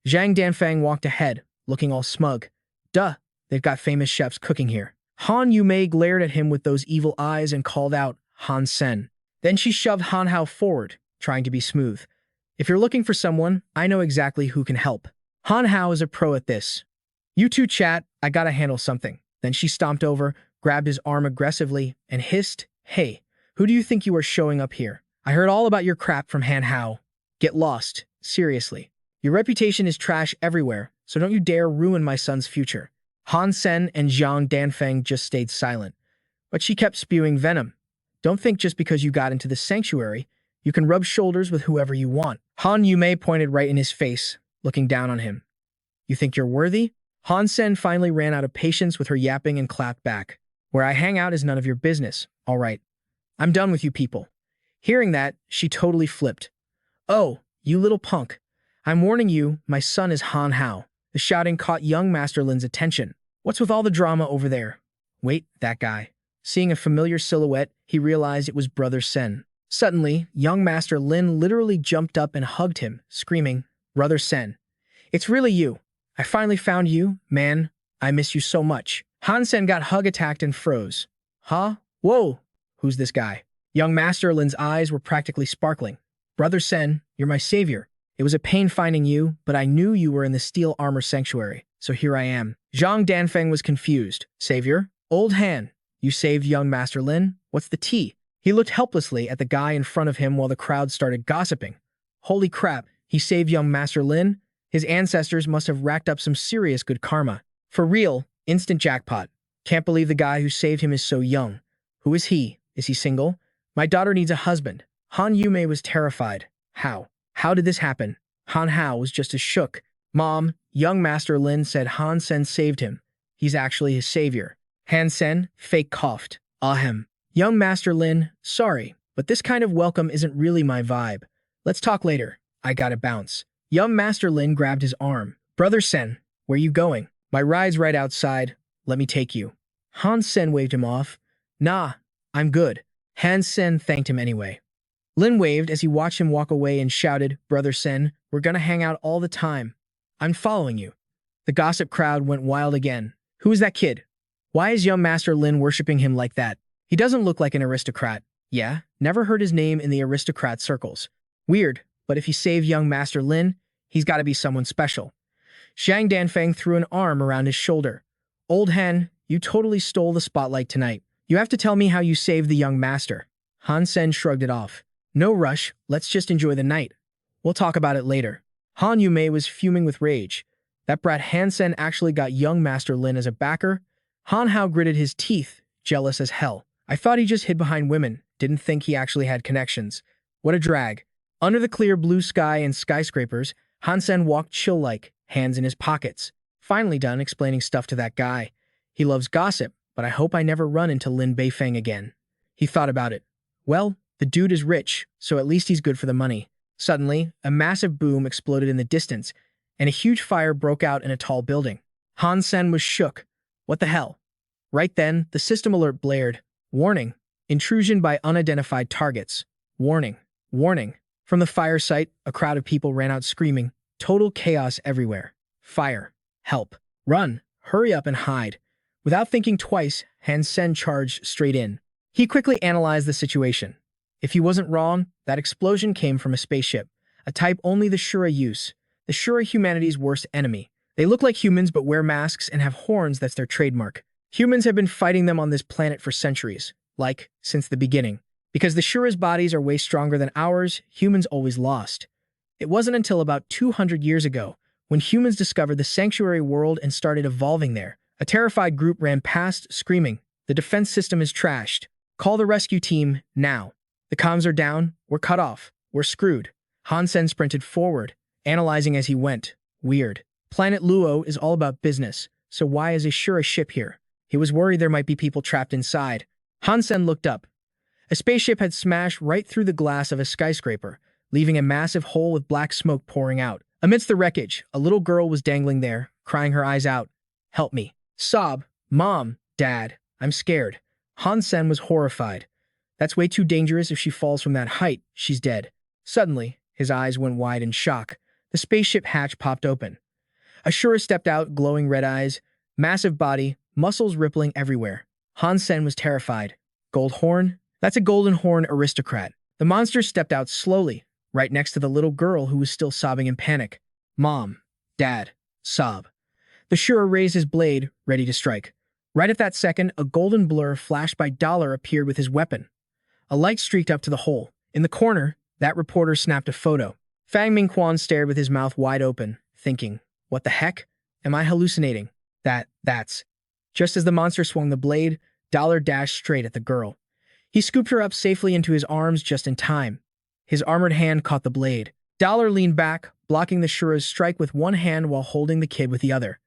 Zhang Danfeng walked ahead, looking all smug. Duh, they've got famous chefs cooking here. Han Yumei glared at him with those evil eyes and called out, Han Sen. Then she shoved Han Hao forward, trying to be smooth. If you're looking for someone, I know exactly who can help. Han Hao is a pro at this. You two chat, I gotta handle something. Then she stomped over, grabbed his arm aggressively, and hissed, Hey, who do you think you are showing up here? I heard all about your crap from Han Hao. Get lost, seriously. Your reputation is trash everywhere, so don't you dare ruin my son's future. Han Sen and Zhang Danfeng just stayed silent, but she kept spewing venom. Don't think just because you got into the sanctuary, you can rub shoulders with whoever you want. Han Yumei pointed right in his face, looking down on him. You think you're worthy? Han Sen finally ran out of patience with her yapping and clapped back. Where I hang out is none of your business, all right. I'm done with you people. Hearing that, she totally flipped. Oh, you little punk. I'm warning you, my son is Han Hao. The shouting caught young Master Lin's attention. What's with all the drama over there? Wait, that guy. Seeing a familiar silhouette, he realized it was Brother Sen. Suddenly, young Master Lin literally jumped up and hugged him, screaming, Brother Sen. It's really you. I finally found you, man. I miss you so much. Han Sen got hug-attacked and froze. Huh? Whoa! Who's this guy? Young Master Lin's eyes were practically sparkling. Brother Sen, you're my savior. It was a pain finding you, but I knew you were in the Steel Armor Sanctuary, so here I am. Zhang Danfeng was confused. Savior? Old Han, you saved young Master Lin? What's the tea? He looked helplessly at the guy in front of him while the crowd started gossiping. Holy crap, he saved young Master Lin? His ancestors must have racked up some serious good karma. For real, instant jackpot. Can't believe the guy who saved him is so young. Who is he? Is he single? My daughter needs a husband. Han Yumei was terrified. How? How did this happen? Han Hao was just as shook. Mom, young Master Lin said Han Sen saved him. He's actually his savior. Han Sen, fake coughed. Ahem. Young Master Lin, sorry, but this kind of welcome isn't really my vibe. Let's talk later. I gotta bounce. Young Master Lin grabbed his arm. Brother Sen, where you going? My ride's right outside. Let me take you. Han Sen waved him off. Nah, I'm good. Han Sen thanked him anyway. Lin waved as he watched him walk away and shouted, Brother Sen, we're gonna hang out all the time. I'm following you. The gossip crowd went wild again. Who is that kid? Why is young Master Lin worshipping him like that? He doesn't look like an aristocrat. Yeah, never heard his name in the aristocrat circles. Weird, but if he saved young Master Lin, he's gotta be someone special. Zhang Danfeng threw an arm around his shoulder. Old Han, you totally stole the spotlight tonight. You have to tell me how you saved the young master. Han Sen shrugged it off. No rush, let's just enjoy the night. We'll talk about it later. Han Yumei was fuming with rage. That brat Han Sen actually got young Master Lin as a backer? Han Hao gritted his teeth, jealous as hell. I thought he just hid behind women, didn't think he actually had connections. What a drag. Under the clear blue sky and skyscrapers, Han Sen walked chill-like, hands in his pockets. Finally done explaining stuff to that guy. He loves gossip, but I hope I never run into Lin Beifeng again. He thought about it. Well, the dude is rich, so at least he's good for the money. Suddenly, a massive boom exploded in the distance, and a huge fire broke out in a tall building. Han Sen was shook. What the hell? Right then, the system alert blared. Warning. Intrusion by unidentified targets. Warning. Warning. From the fire site, a crowd of people ran out screaming. Total chaos everywhere. Fire. Help. Run. Hurry up and hide. Without thinking twice, Han Sen charged straight in. He quickly analyzed the situation. If he wasn't wrong, that explosion came from a spaceship, a type only the Shura use. The Shura humanity's worst enemy. They look like humans but wear masks and have horns that's their trademark. Humans have been fighting them on this planet for centuries, like, since the beginning. Because the Shura's bodies are way stronger than ours, humans always lost. It wasn't until about 200 years ago, when humans discovered the sanctuary world and started evolving there. A terrified group ran past, screaming, the defense system is trashed. Call the rescue team, now. The comms are down, we're cut off, we're screwed. Han Sen sprinted forward, analyzing as he went. Weird. Planet Luo is all about business, so why is a Shura ship here? He was worried there might be people trapped inside. Han Sen looked up. A spaceship had smashed right through the glass of a skyscraper, leaving a massive hole with black smoke pouring out. Amidst the wreckage, a little girl was dangling there, crying her eyes out. Help me. Sob. Mom. Dad. I'm scared. Han Sen was horrified. That's way too dangerous. If she falls from that height, she's dead. Suddenly, his eyes went wide in shock. The spaceship hatch popped open. A Shura stepped out, glowing red eyes. Massive body, muscles rippling everywhere. Han Sen was terrified. Gold horn? That's a golden horn aristocrat. The monster stepped out slowly, right next to the little girl who was still sobbing in panic. Mom, Dad, sob. The Shura raised his blade, ready to strike. Right at that second, a golden blur flashed by Dollar appeared with his weapon. A light streaked up to the hole. In the corner, that reporter snapped a photo. Fang Mingquan stared with his mouth wide open, thinking, what the heck? Am I hallucinating? That's... Just as the monster swung the blade, Dollar dashed straight at the girl. He scooped her up safely into his arms just in time. His armored hand caught the blade. Dollar leaned back, blocking the Shura's strike with one hand while holding the kid with the other.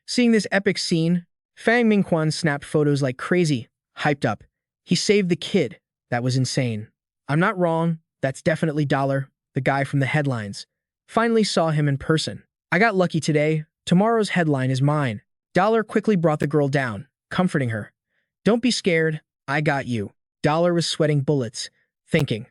Seeing this epic scene, Fang Mingquan snapped photos like crazy, hyped up. He saved the kid. That was insane. I'm not wrong. That's definitely Dollar, the guy from the headlines. Finally saw him in person. I got lucky today. Tomorrow's headline is mine. Dollar quickly brought the girl down, comforting her. Don't be scared. I got you. Dollar was sweating bullets, thinking,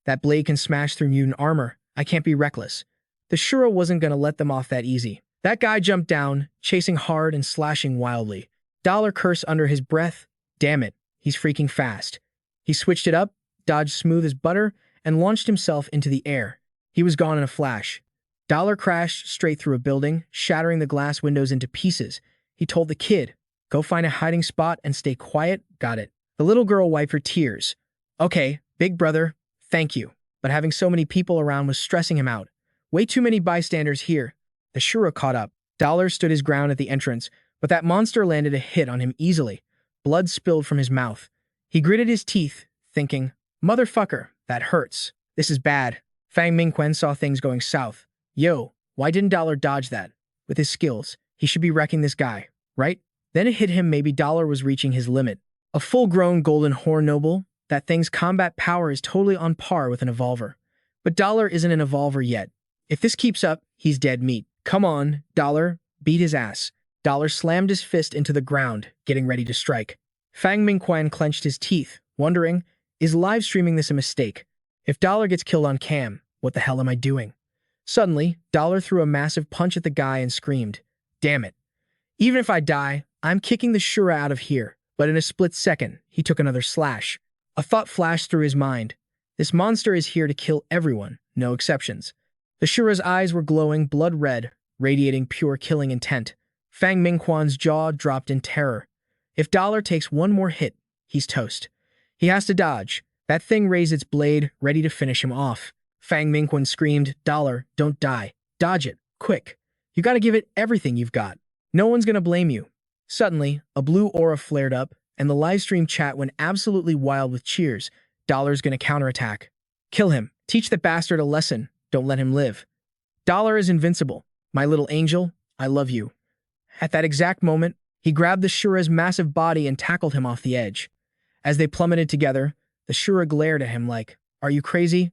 that blade can smash through mutant armor. I can't be reckless. The Shura wasn't going to let them off that easy. That guy jumped down, chasing hard and slashing wildly. Dollar cursed under his breath. Damn it, he's freaking fast. He switched it up, dodged smooth as butter, and launched himself into the air. He was gone in a flash. Dollar crashed straight through a building, shattering the glass windows into pieces. He told the kid, go find a hiding spot and stay quiet. Got it. The little girl wiped her tears. Okay, big brother, thank you. But having so many people around was stressing him out. Way too many bystanders here. The Shura caught up. Dollar stood his ground at the entrance, but that monster landed a hit on him easily. Blood spilled from his mouth. He gritted his teeth, thinking, motherfucker, that hurts. This is bad. Fang Mingquan saw things going south. Yo, why didn't Dollar dodge that? With his skills, he should be wrecking this guy, right? Then it hit him maybe Dollar was reaching his limit. A full-grown golden horn noble, that thing's combat power is totally on par with an evolver. But Dollar isn't an evolver yet. If this keeps up, he's dead meat. Come on, Dollar, beat his ass. Dollar slammed his fist into the ground, getting ready to strike. Fang Mingquan clenched his teeth, wondering, is live streaming this a mistake? If Dollar gets killed on cam, what the hell am I doing? Suddenly, Dollar threw a massive punch at the guy and screamed, damn it. Even if I die, I'm kicking the Shura out of here. But in a split second, he took another slash. A thought flashed through his mind. This monster is here to kill everyone, no exceptions. The Shura's eyes were glowing blood red, radiating pure killing intent. Fang Mingquan's jaw dropped in terror. If Dollar takes one more hit, he's toast. He has to dodge. That thing raised its blade, ready to finish him off. Fang Mingquan screamed, Dollar, don't die. Dodge it, quick. You gotta give it everything you've got. No one's gonna blame you. Suddenly, a blue aura flared up, and the livestream chat went absolutely wild with cheers. Dollar's gonna counterattack. Kill him. Teach the bastard a lesson. Don't let him live. Dollar is invincible. My little angel, I love you. At that exact moment, he grabbed the Shura's massive body and tackled him off the edge. As they plummeted together, the Shura glared at him like, are you crazy?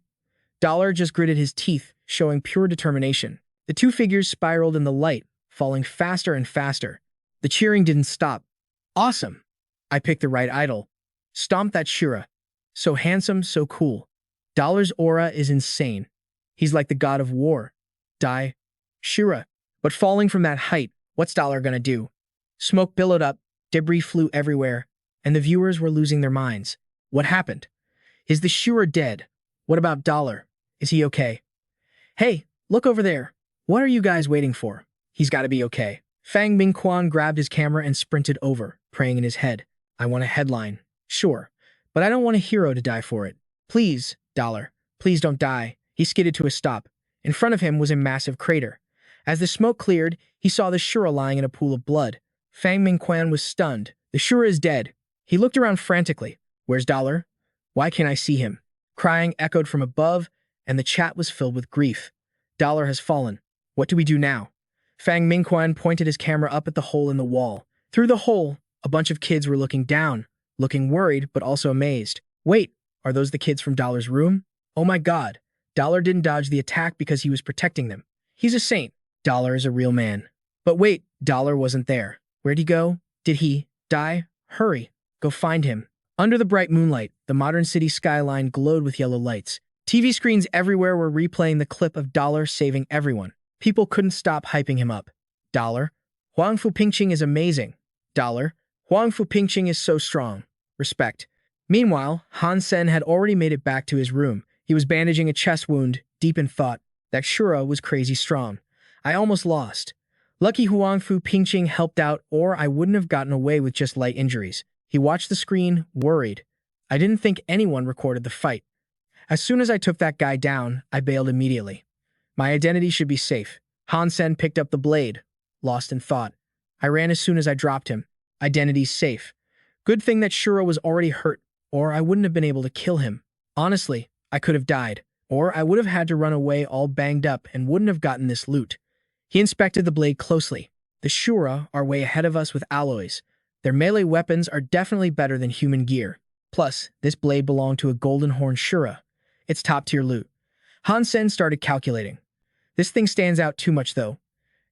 Dollar just gritted his teeth, showing pure determination. The two figures spiraled in the light, falling faster and faster. The cheering didn't stop. Awesome! I picked the right idol. Stomp that Shura. So handsome, so cool. Dollar's aura is insane. He's like the god of war. Die. Shura. But falling from that height, what's Dollar gonna do? Smoke billowed up, debris flew everywhere, and the viewers were losing their minds. What happened? Is the Shura dead? What about Dollar? Is he okay? Hey, look over there. What are you guys waiting for? He's gotta be okay. Fang Mingquan grabbed his camera and sprinted over, praying in his head. I want a headline. Sure, but I don't want a hero to die for it. Please, Dollar, please don't die. He skidded to a stop. In front of him was a massive crater. As the smoke cleared, he saw the Shura lying in a pool of blood. Fang Mingquan was stunned. The Shura is dead. He looked around frantically. Where's Dollar? Why can't I see him? Crying echoed from above, and the chat was filled with grief. Dollar has fallen. What do we do now? Fang Mingquan pointed his camera up at the hole in the wall. Through the hole, a bunch of kids were looking down, looking worried but also amazed. Wait, are those the kids from Dollar's room? Oh my god, Dollar didn't dodge the attack because he was protecting them. He's a saint. Dollar is a real man. But wait, Dollar wasn't there. Where'd he go? Did he die? Hurry, go find him. Under the bright moonlight, the modern city skyline glowed with yellow lights. TV screens everywhere were replaying the clip of Dollar saving everyone. People couldn't stop hyping him up. Dollar? Huang Fu Pingqing is amazing. Dollar. Huang Fu Pingqing is so strong. Respect. Meanwhile, Han Sen had already made it back to his room. He was bandaging a chest wound, deep in thought. That Shura was crazy strong. I almost lost. Lucky Huang Fu Pingqing helped out, or I wouldn't have gotten away with just light injuries. He watched the screen, worried. I didn't think anyone recorded the fight. As soon as I took that guy down, I bailed immediately. My identity should be safe. Han Sen picked up the blade, lost in thought. I ran as soon as I dropped him. Identity's safe. Good thing that Shura was already hurt, or I wouldn't have been able to kill him. Honestly, I could have died, or I would have had to run away all banged up and wouldn't have gotten this loot. He inspected the blade closely. The Shura are way ahead of us with alloys. Their melee weapons are definitely better than human gear. Plus, this blade belonged to a golden horn Shura. It's top-tier loot. Han Sen started calculating. This thing stands out too much, though.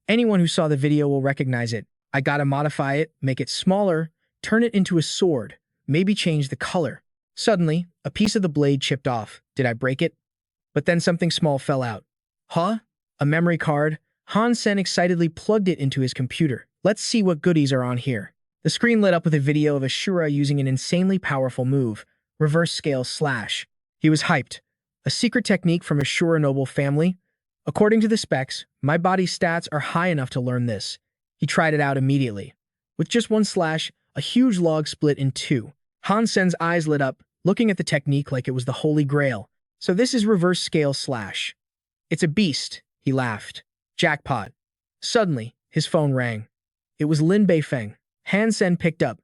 Anyone who saw the video will recognize it. I gotta modify it, make it smaller, turn it into a sword, maybe change the color. Suddenly, a piece of the blade chipped off. Did I break it? But then something small fell out. Huh? A memory card? Han Sen excitedly plugged it into his computer. Let's see what goodies are on here. The screen lit up with a video of a Shura using an insanely powerful move, reverse scale slash. He was hyped. A secret technique from a Shura noble family? According to the specs, my body stats are high enough to learn this. He tried it out immediately. With just one slash, a huge log split in two. Han Sen's eyes lit up, looking at the technique like it was the holy grail. So this is reverse scale slash. It's a beast, he laughed. Jackpot. Suddenly, his phone rang. It was Lin Beifeng. Han Sen picked up.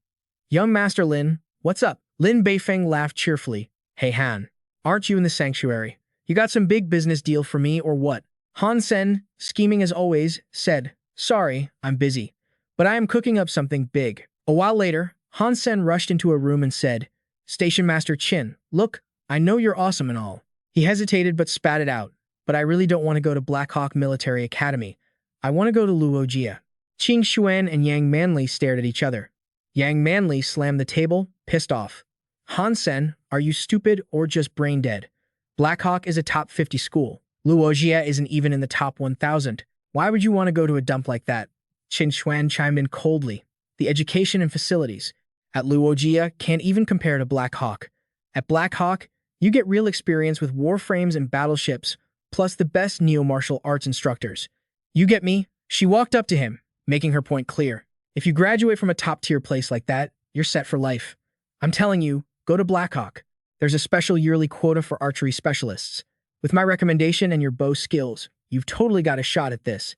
Young Master Lin, what's up? Lin Beifeng laughed cheerfully. Hey Han, aren't you in the sanctuary? You got some big business deal for me or what? Han Sen, scheming as always, said, Sorry, I'm busy, but I am cooking up something big. A while later, Han Sen rushed into a room and said, Station Master Qin, look, I know you're awesome and all. He hesitated but spat it out. But I really don't want to go to Black Hawk Military Academy. I want to go to Luojia. Qing Xuan and Yang Manli stared at each other. Yang Manli slammed the table, pissed off. Han Sen, are you stupid or just brain dead? Black Hawk is a top 50 school. Luojia isn't even in the top 1,000. Why would you want to go to a dump like that? Qin Xuan chimed in coldly. The education and facilities at Luojia can't even compare to Black Hawk. At Black Hawk, you get real experience with warframes and battleships, plus the best neo-martial arts instructors. You get me? She walked up to him, making her point clear. If you graduate from a top-tier place like that, you're set for life. I'm telling you, go to Blackhawk. There's a special yearly quota for archery specialists. With my recommendation and your bow skills, you've totally got a shot at this.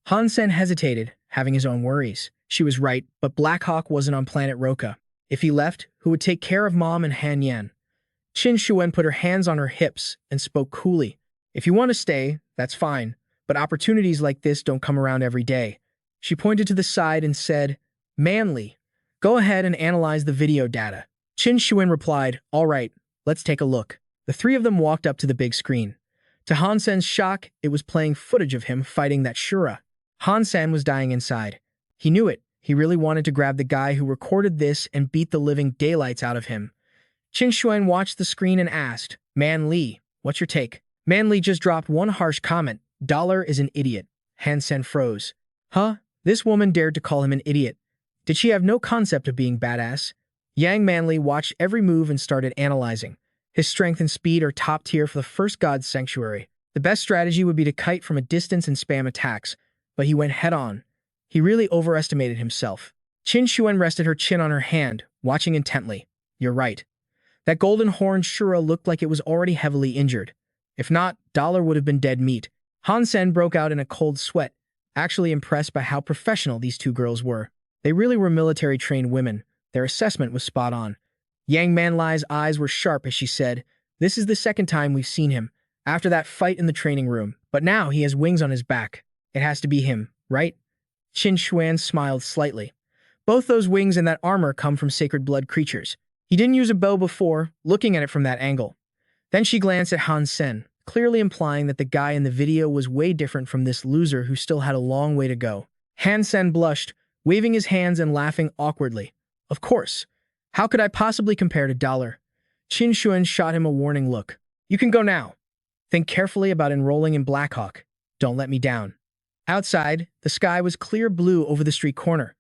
Han Sen hesitated, having his own worries. She was right, but Blackhawk wasn't on planet Roka. If he left, who would take care of Mom and Han Yan? Qin Xuan put her hands on her hips and spoke coolly. If you want to stay, that's fine, but opportunities like this don't come around every day. She pointed to the side and said, Manly, go ahead and analyze the video data. Qin Xuan replied, All right, let's take a look. The three of them walked up to the big screen. To Han Sen's shock, it was playing footage of him fighting that Shura. Han Sen was dying inside. He knew it. He really wanted to grab the guy who recorded this and beat the living daylights out of him. Qin Xuan watched the screen and asked, Man Li, what's your take? Man Li just dropped one harsh comment. Dollar is an idiot. Han Sen froze. Huh? This woman dared to call him an idiot. Did she have no concept of being badass? Yang Manli watched every move and started analyzing. His strength and speed are top tier for the first God's sanctuary. The best strategy would be to kite from a distance and spam attacks, but he went head-on. He really overestimated himself. Qin Xuan rested her chin on her hand, watching intently. You're right. That golden horned Shura looked like it was already heavily injured. If not, Dollar would have been dead meat. Han Sen broke out in a cold sweat, actually impressed by how professional these two girls were. They really were military-trained women. Their assessment was spot on. Yang Manlai's eyes were sharp as she said, This is the second time we've seen him, after that fight in the training room, but now he has wings on his back. It has to be him, right? Qin Xuan smiled slightly. Both those wings and that armor come from sacred blood creatures. He didn't use a bow before, looking at it from that angle. Then she glanced at Han Sen, clearly implying that the guy in the video was way different from this loser who still had a long way to go. Han Sen blushed, waving his hands and laughing awkwardly. Of course. How could I possibly compare to Dollar? Qin Xuan shot him a warning look. You can go now. Think carefully about enrolling in Blackhawk. Don't let me down. Outside, the sky was clear blue over the street corner.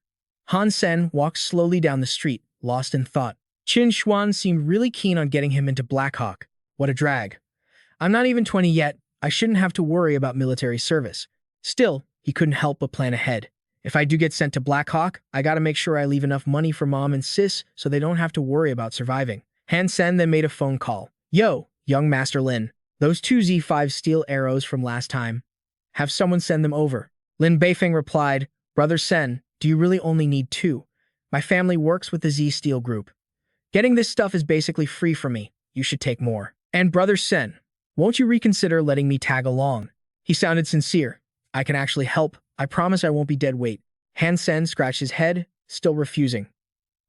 Han Sen walked slowly down the street, lost in thought. Qin Xuan seemed really keen on getting him into Black Hawk. What a drag. I'm not even 20 yet. I shouldn't have to worry about military service. Still, he couldn't help but plan ahead. If I do get sent to Black Hawk, I gotta make sure I leave enough money for mom and sis so they don't have to worry about surviving. Han Sen then made a phone call. Yo, young Master Lin. Those two Z5 steel arrows from last time. Have someone send them over. Lin Beifeng replied, Brother Sen, do you really only need two? My family works with the Z Steel Group. Getting this stuff is basically free for me. You should take more. And Brother Sen, won't you reconsider letting me tag along? He sounded sincere. I can actually help. I promise I won't be dead weight. Han Sen scratched his head, still refusing.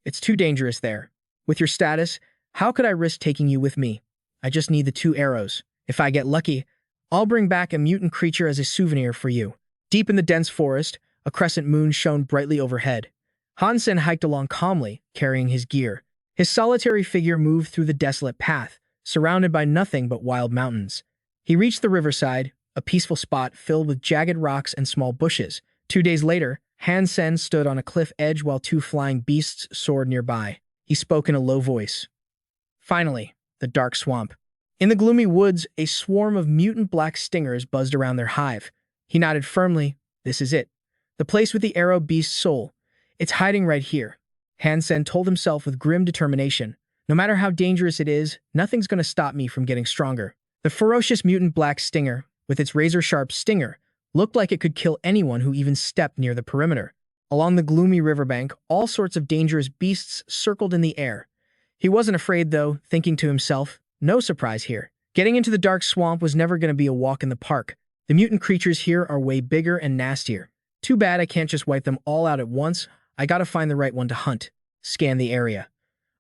It's too dangerous there. With your status, how could I risk taking you with me? I just need the two arrows. If I get lucky, I'll bring back a mutant creature as a souvenir for you. Deep in the dense forest, a crescent moon shone brightly overhead. Han Sen hiked along calmly, carrying his gear. His solitary figure moved through the desolate path, surrounded by nothing but wild mountains. He reached the riverside, a peaceful spot filled with jagged rocks and small bushes. 2 days later, Han Sen stood on a cliff edge while two flying beasts soared nearby. He spoke in a low voice. Finally, the dark swamp. In the gloomy woods, a swarm of mutant black stingers buzzed around their hive. He nodded firmly. This is it. The place with the arrow beast's soul. It's hiding right here. Han Sen told himself with grim determination. No matter how dangerous it is, nothing's going to stop me from getting stronger. The ferocious mutant black stinger, with its razor-sharp stinger, looked like it could kill anyone who even stepped near the perimeter. Along the gloomy riverbank, all sorts of dangerous beasts circled in the air. He wasn't afraid, though, thinking to himself, no surprise here. Getting into the dark swamp was never going to be a walk in the park. The mutant creatures here are way bigger and nastier. Too bad I can't just wipe them all out at once. I gotta find the right one to hunt. Scan the area.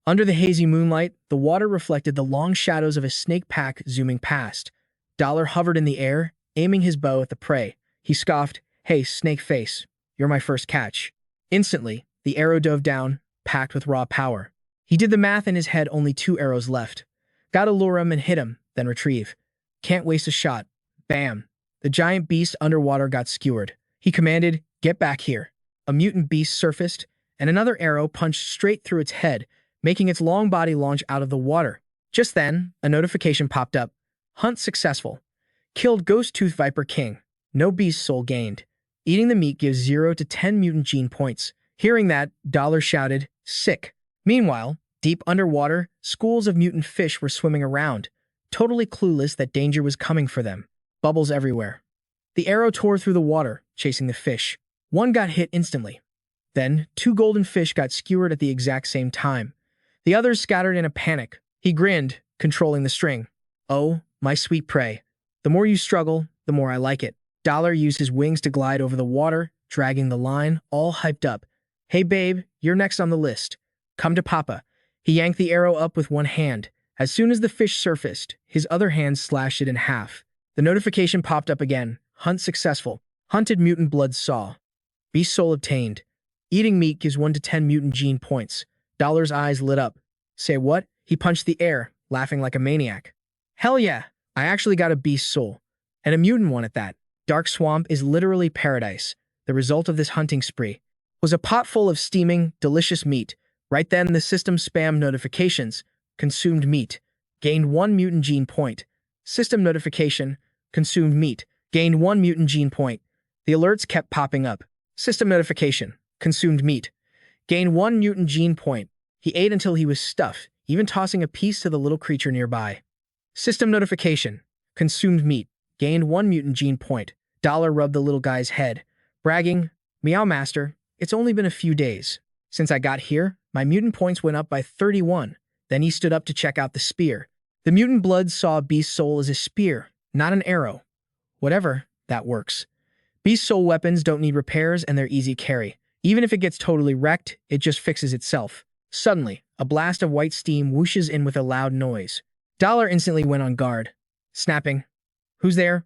Under the hazy moonlight, the water reflected the long shadows of a snake pack zooming past. Dollar hovered in the air, aiming his bow at the prey. He scoffed, Hey, snake face, you're my first catch. Instantly, the arrow dove down, packed with raw power. He did the math in his head, only 2 arrows left. Gotta lure him and hit him, then retrieve. Can't waste a shot. Bam. The giant beast underwater got skewered. He commanded, Get back here. A mutant beast surfaced, and another arrow punched straight through its head, making its long body launch out of the water. Just then, a notification popped up. Hunt successful. Killed Ghost Tooth Viper King. No beast soul gained. Eating the meat gives 0 to 10 mutant gene points. Hearing that, Dollar shouted, Sick. Meanwhile, deep underwater, schools of mutant fish were swimming around, totally clueless that danger was coming for them. Bubbles everywhere. The arrow tore through the water, chasing the fish. One got hit instantly. Then, 2 golden fish got skewered at the exact same time. The others scattered in a panic. He grinned, controlling the string. Oh, my sweet prey. The more you struggle, the more I like it. Dollar used his wings to glide over the water, dragging the line, all hyped up. Hey babe, you're next on the list. Come to Papa. He yanked the arrow up with one hand. As soon as the fish surfaced, his other hand slashed it in half. The notification popped up again. Hunt successful. Hunted mutant blood saw. Beast soul obtained. Eating meat gives 1 to 10 mutant gene points. Dollar's eyes lit up. Say what? He punched the air, laughing like a maniac. Hell yeah, I actually got a beast soul. And a mutant one at that. Dark Swamp is literally paradise. The result of this hunting spree was a pot full of steaming, delicious meat. Right then, the system spammed notifications. Consumed meat. Gained 1 mutant gene point. System notification. Consumed meat. Gained 1 mutant gene point. The alerts kept popping up. System notification. Consumed meat. Gained 1 mutant gene point. He ate until he was stuffed, even tossing a piece to the little creature nearby. System notification. Consumed meat. Gained 1 mutant gene point. Dollar rubbed the little guy's head, bragging, Meow Master, it's only been a few days. Since I got here, my mutant points went up by 31. Then he stood up to check out the spear. The mutant blood saw Beast Soul as a spear, not an arrow. Whatever, that works. Beast Soul weapons don't need repairs and they're easy carry. Even if it gets totally wrecked, it just fixes itself. Suddenly, a blast of white steam whooshes in with a loud noise. Dollar instantly went on guard, snapping, Who's there?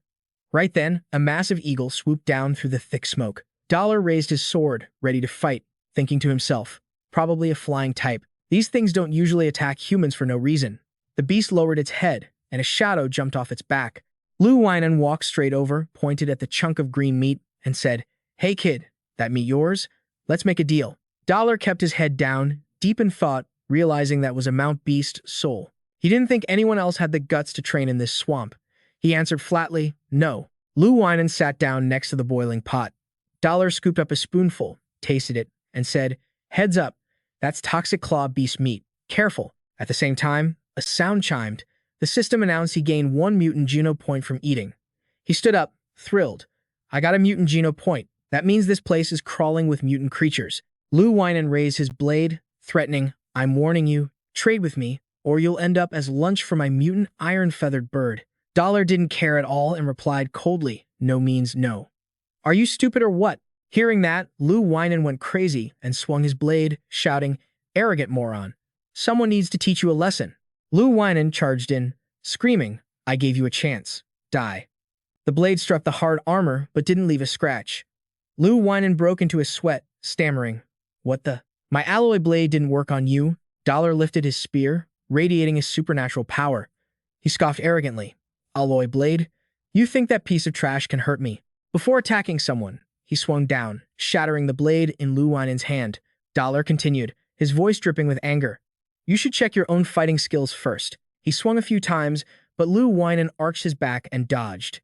Right then, a massive eagle swooped down through the thick smoke. Dollar raised his sword, ready to fight, thinking to himself, probably a flying type. These things don't usually attack humans for no reason. The beast lowered its head, and a shadow jumped off its back. Lu Weinan walked straight over, pointed at the chunk of green meat, and said, "Hey kid, that meat yours? Let's make a deal." Dollar kept his head down, deep in thought, realizing that was a Mount Beast soul. He didn't think anyone else had the guts to train in this swamp. He answered flatly, "No." Lu Winan sat down next to the boiling pot. Dollar scooped up a spoonful, tasted it, and said, "Heads up, that's toxic claw beast meat. Careful." At the same time, a sound chimed. The system announced he gained 1 mutant geno point from eating. He stood up, thrilled. "I got a mutant geno point. That means this place is crawling with mutant creatures." Lu Winan raised his blade, threatening, "I'm warning you, trade with me, or you'll end up as lunch for my mutant iron-feathered bird." Dollar didn't care at all and replied coldly, "No means no." "Are you stupid or what?" Hearing that, Lu Winan went crazy and swung his blade, shouting, "Arrogant moron. Someone needs to teach you a lesson." Lu Winan charged in, screaming, "I gave you a chance. Die." The blade struck the hard armor, but didn't leave a scratch. Lu Winan broke into a sweat, stammering, "What the? My alloy blade didn't work on you." Dollar lifted his spear, radiating his supernatural power. He scoffed arrogantly, "Alloy blade? You think that piece of trash can hurt me?" Before attacking someone, he swung down, shattering the blade in Lu Winan's hand. Dollar continued, his voice dripping with anger, "You should check your own fighting skills first." He swung a few times, but Lu Winan arched his back and dodged.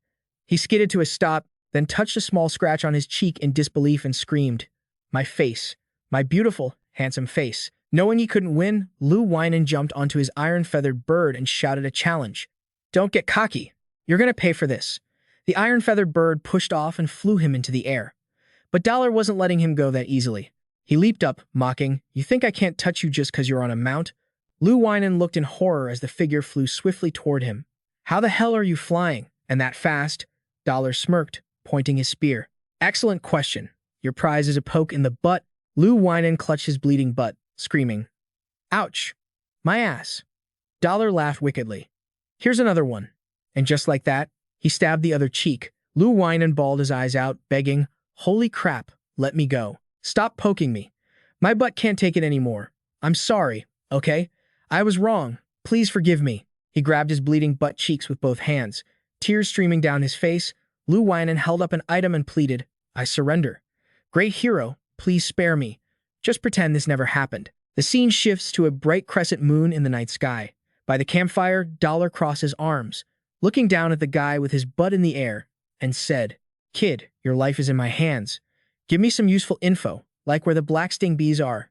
He skidded to a stop, then touched a small scratch on his cheek in disbelief and screamed, "My face. My beautiful, handsome face." Knowing he couldn't win, Lu Winan jumped onto his iron-feathered bird and shouted a challenge. "Don't get cocky. You're gonna pay for this." The iron-feathered bird pushed off and flew him into the air. But Dollar wasn't letting him go that easily. He leaped up, mocking, "You think I can't touch you just because you're on a mount?" Lu Winan looked in horror as the figure flew swiftly toward him. "How the hell are you flying? And that fast?" Dollar smirked, pointing his spear. "Excellent question. Your prize is a poke in the butt." Lu Winan clutched his bleeding butt, screaming, "Ouch! My ass!" Dollar laughed wickedly. "Here's another one." And just like that, he stabbed the other cheek. Lu Winan bawled his eyes out, begging, "Holy crap, let me go. Stop poking me. My butt can't take it anymore. I'm sorry, okay? I was wrong. Please forgive me." He grabbed his bleeding butt cheeks with both hands. Tears streaming down his face, Lu Winan held up an item and pleaded, "I surrender. Great hero, please spare me. Just pretend this never happened." The scene shifts to a bright crescent moon in the night sky. By the campfire, Dollar crossed his arms, looking down at the guy with his butt in the air, and said, "Kid, your life is in my hands. Give me some useful info, like where the black sting bees are."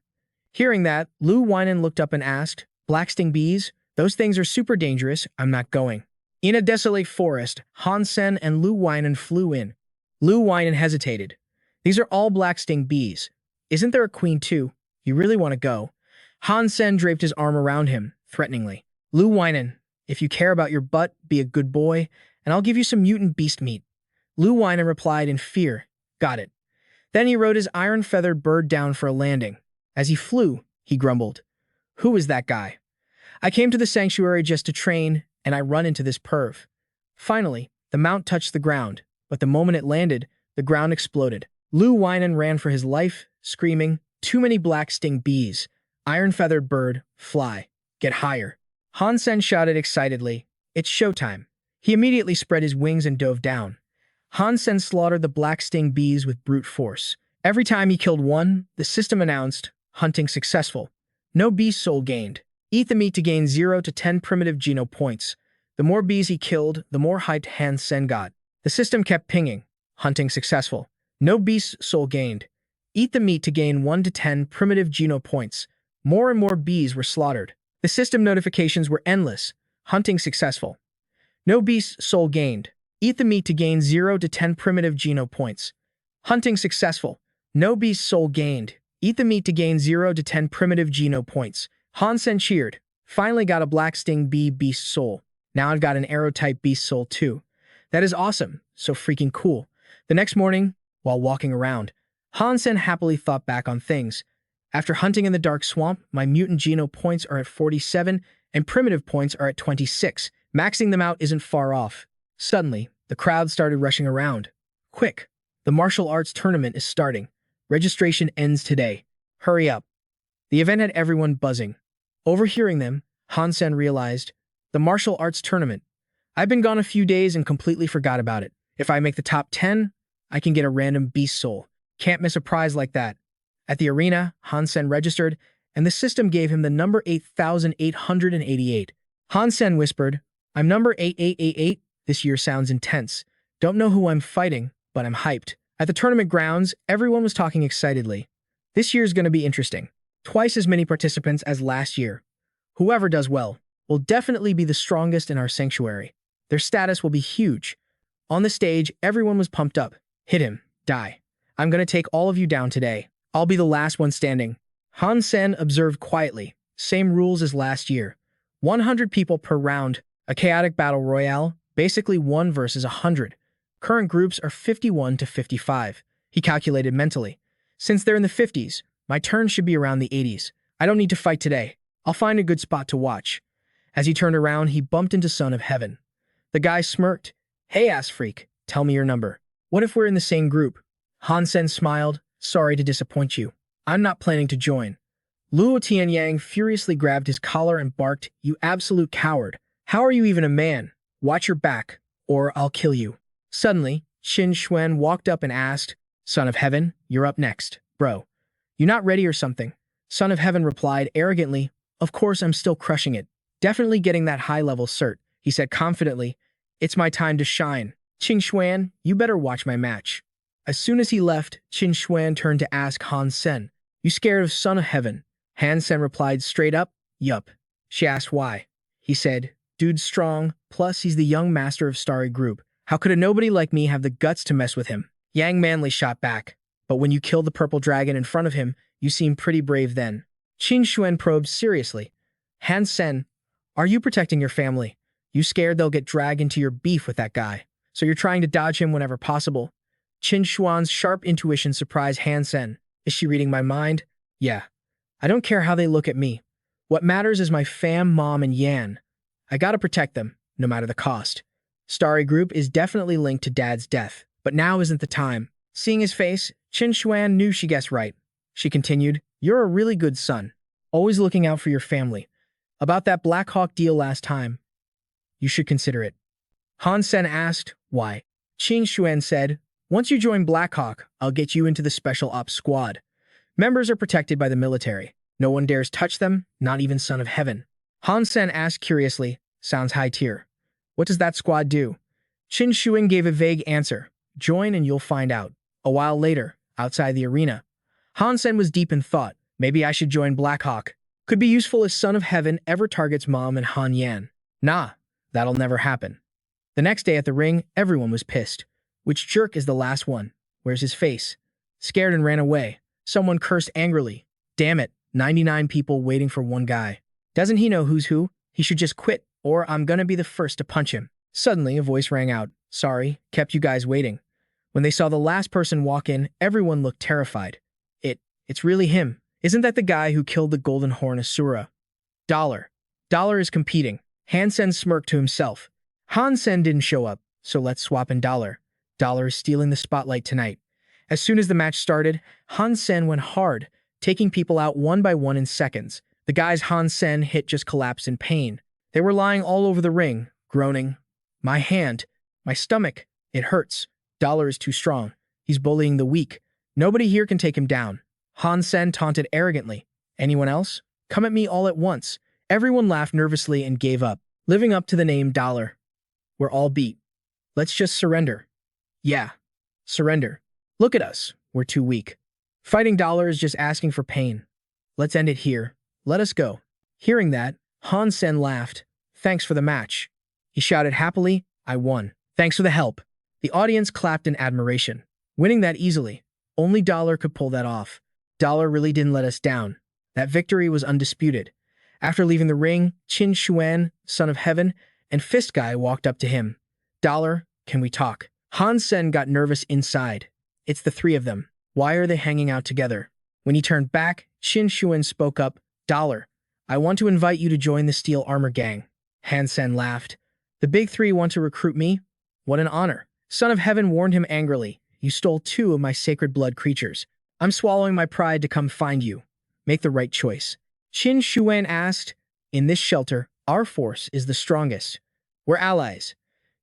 Hearing that, Lu Winan looked up and asked, "Black sting bees? Those things are super dangerous. I'm not going." In a desolate forest, Han Sen and Lu Winan flew in. Lu Winan hesitated. "These are all black sting bees. Isn't there a queen too? You really want to go?" Han Sen draped his arm around him, threateningly. "Lu Winan, if you care about your butt, be a good boy, and I'll give you some mutant beast meat." Lu Winan replied in fear, "Got it." Then he rode his iron-feathered bird down for a landing. As he flew, he grumbled, "Who is that guy? I came to the sanctuary just to train, and I run into this perv." Finally, the mount touched the ground, but the moment it landed, the ground exploded. Lu Winan ran for his life, screaming, "Too many black sting bees. Iron-feathered bird, fly. Get higher." Han Sen shouted excitedly, "It's showtime." He immediately spread his wings and dove down. Han Sen slaughtered the black sting bees with brute force. Every time he killed one, the system announced, "Hunting successful. No beast soul gained. Eat the meat to gain 0 to 10 primitive geno points." The more bees he killed, the more hyped Han Sen got. The system kept pinging, "Hunting successful. No beast soul gained. Eat the meat to gain 1 to 10 primitive geno points." More and more bees were slaughtered. The system notifications were endless, "Hunting successful. No beast soul gained. Eat the meat to gain 0 to 10 primitive geno points. Hunting successful. No beast soul gained. Eat the meat to gain 0 to 10 primitive geno points." Han Sen cheered. "Finally got a black sting bee beast soul. Now I've got an arrow-type beast soul too. That is awesome. So freaking cool." The next morning, while walking around, Han Sen happily thought back on things. "After hunting in the dark swamp, my mutant geno points are at 47 and primitive points are at 26. Maxing them out isn't far off." Suddenly, the crowd started rushing around. "Quick! The martial arts tournament is starting. Registration ends today. Hurry up." The event had everyone buzzing. Overhearing them, Han Sen realized, "The martial arts tournament. I've been gone a few days and completely forgot about it. If I make the top 10, I can get a random beast soul. Can't miss a prize like that. At the arena, Han Sen registered, and the system gave him the number 8,888. Han Sen whispered, I'm number 8888. This year sounds intense. Don't know who I'm fighting, but I'm hyped. At the tournament grounds, everyone was talking excitedly. This year's going to be interesting. Twice as many participants as last year. Whoever does well will definitely be the strongest in our sanctuary. Their status will be huge. On the stage, everyone was pumped up. Hit him. Die. I'm going to take all of you down today. I'll be the last one standing. Han Sen observed quietly. Same rules as last year. 100 people per round. A chaotic battle royale. Basically 1 versus 100. Current groups are 51 to 55. He calculated mentally. Since they're in the 50s, my turn should be around the 80s. I don't need to fight today. I'll find a good spot to watch. As he turned around, he bumped into Son of Heaven. The guy smirked. Hey, ass freak, tell me your number. What if we're in the same group? Han Sen smiled. Sorry to disappoint you. I'm not planning to join. Luo Tianyang furiously grabbed his collar and barked, You absolute coward. How are you even a man? Watch your back, or I'll kill you. Suddenly, Qin Xuan walked up and asked, Son of Heaven, you're up next, bro. You not ready or something? Son of Heaven replied arrogantly, Of course I'm still crushing it. Definitely getting that high-level cert, he said confidently. It's my time to shine. Qin Xuan, you better watch my match. As soon as he left, Qin Xuan turned to ask Han Sen, You scared of Son of Heaven? Han Sen replied straight up, Yup. She asked why. He said, Dude's strong, plus he's the young master of Starry Group. How could a nobody like me have the guts to mess with him? Yang Manly shot back. But when you killed the purple dragon in front of him, you seemed pretty brave then. Qin Xuan probed seriously. Han Sen, are you protecting your family? You scared they'll get dragged into your beef with that guy, so you're trying to dodge him whenever possible. Qin Xuan's sharp intuition surprised Han Sen. Is she reading my mind? Yeah. I don't care how they look at me. What matters is my fam, mom, and Yan. I gotta protect them, no matter the cost. Starry Group is definitely linked to Dad's death, but now isn't the time. Seeing his face, Qin Xuan knew she guessed right. She continued, You're a really good son. Always looking out for your family. About that Black Hawk deal last time. You should consider it. Han Sen asked, Why? Qin Xuan said, Once you join Black Hawk, I'll get you into the Special Ops Squad. Members are protected by the military. No one dares touch them, not even Son of Heaven. Han Sen asked curiously, Sounds high tier. What does that squad do? Qin Xuan gave a vague answer. Join and you'll find out. A while later, outside the arena, Han Sen was deep in thought. Maybe I should join Black Hawk. Could be useful if Son of Heaven ever targets Mom and Han Yan. Nah, that'll never happen. The next day at the ring, everyone was pissed. Which jerk is the last one? Where's his face? Scared and ran away. Someone cursed angrily. Damn it, 99 people waiting for one guy. Doesn't he know who's who? He should just quit, or I'm gonna be the first to punch him. Suddenly, a voice rang out. Sorry, kept you guys waiting. When they saw the last person walk in, everyone looked terrified. It's really him. Isn't that the guy who killed the Golden Horn Asura? Dollar. Dollar is competing. Han Sen smirked to himself. Han Sen didn't show up, so let's swap in Dollar. Dollar is stealing the spotlight tonight. As soon as the match started, Han Sen went hard, taking people out one by one in seconds. The guys Han Sen hit just collapsed in pain. They were lying all over the ring, groaning. My hand. My stomach. It hurts. Dollar is too strong. He's bullying the weak. Nobody here can take him down. Han Sen taunted arrogantly. Anyone else? Come at me all at once. Everyone laughed nervously and gave up, living up to the name Dollar. We're all beat. Let's just surrender. Yeah. Surrender. Look at us. We're too weak. Fighting Dollar is just asking for pain. Let's end it here. Let us go. Hearing that, Han Sen laughed. Thanks for the match. He shouted happily, I won. Thanks for the help. The audience clapped in admiration. Winning that easily. Only Dollar could pull that off. Dollar really didn't let us down. That victory was undisputed. After leaving the ring, Qin Xuan, Son of Heaven, and Fist Guy walked up to him. Dollar, can we talk? Han Sen got nervous inside. It's the three of them. Why are they hanging out together? When he turned back, Qin Xuan spoke up. Dollar, I want to invite you to join the Steel Armor Gang. Han Sen laughed. The big three want to recruit me? What an honor. Son of Heaven warned him angrily. You stole 2 of my sacred blood creatures. I'm swallowing my pride to come find you. Make the right choice. Qin Xuan asked, In this shelter, our force is the strongest. We're allies.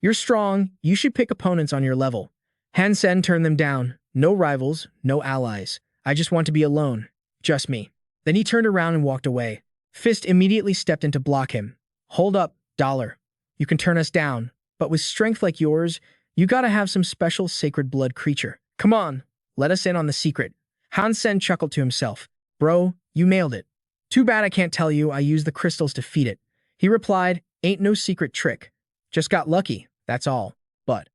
You're strong, you should pick opponents on your level. Han Sen turned them down. No rivals, no allies. I just want to be alone. Just me. Then he turned around and walked away. Fist immediately stepped in to block him. Hold up, Dollar. You can turn us down, but with strength like yours, you gotta have some special sacred blood creature. Come on, let us in on the secret. Han Sen chuckled to himself. Bro, you nailed it. Too bad I can't tell you I used the crystals to feed it. He replied, ain't no secret trick. Just got lucky, that's all. But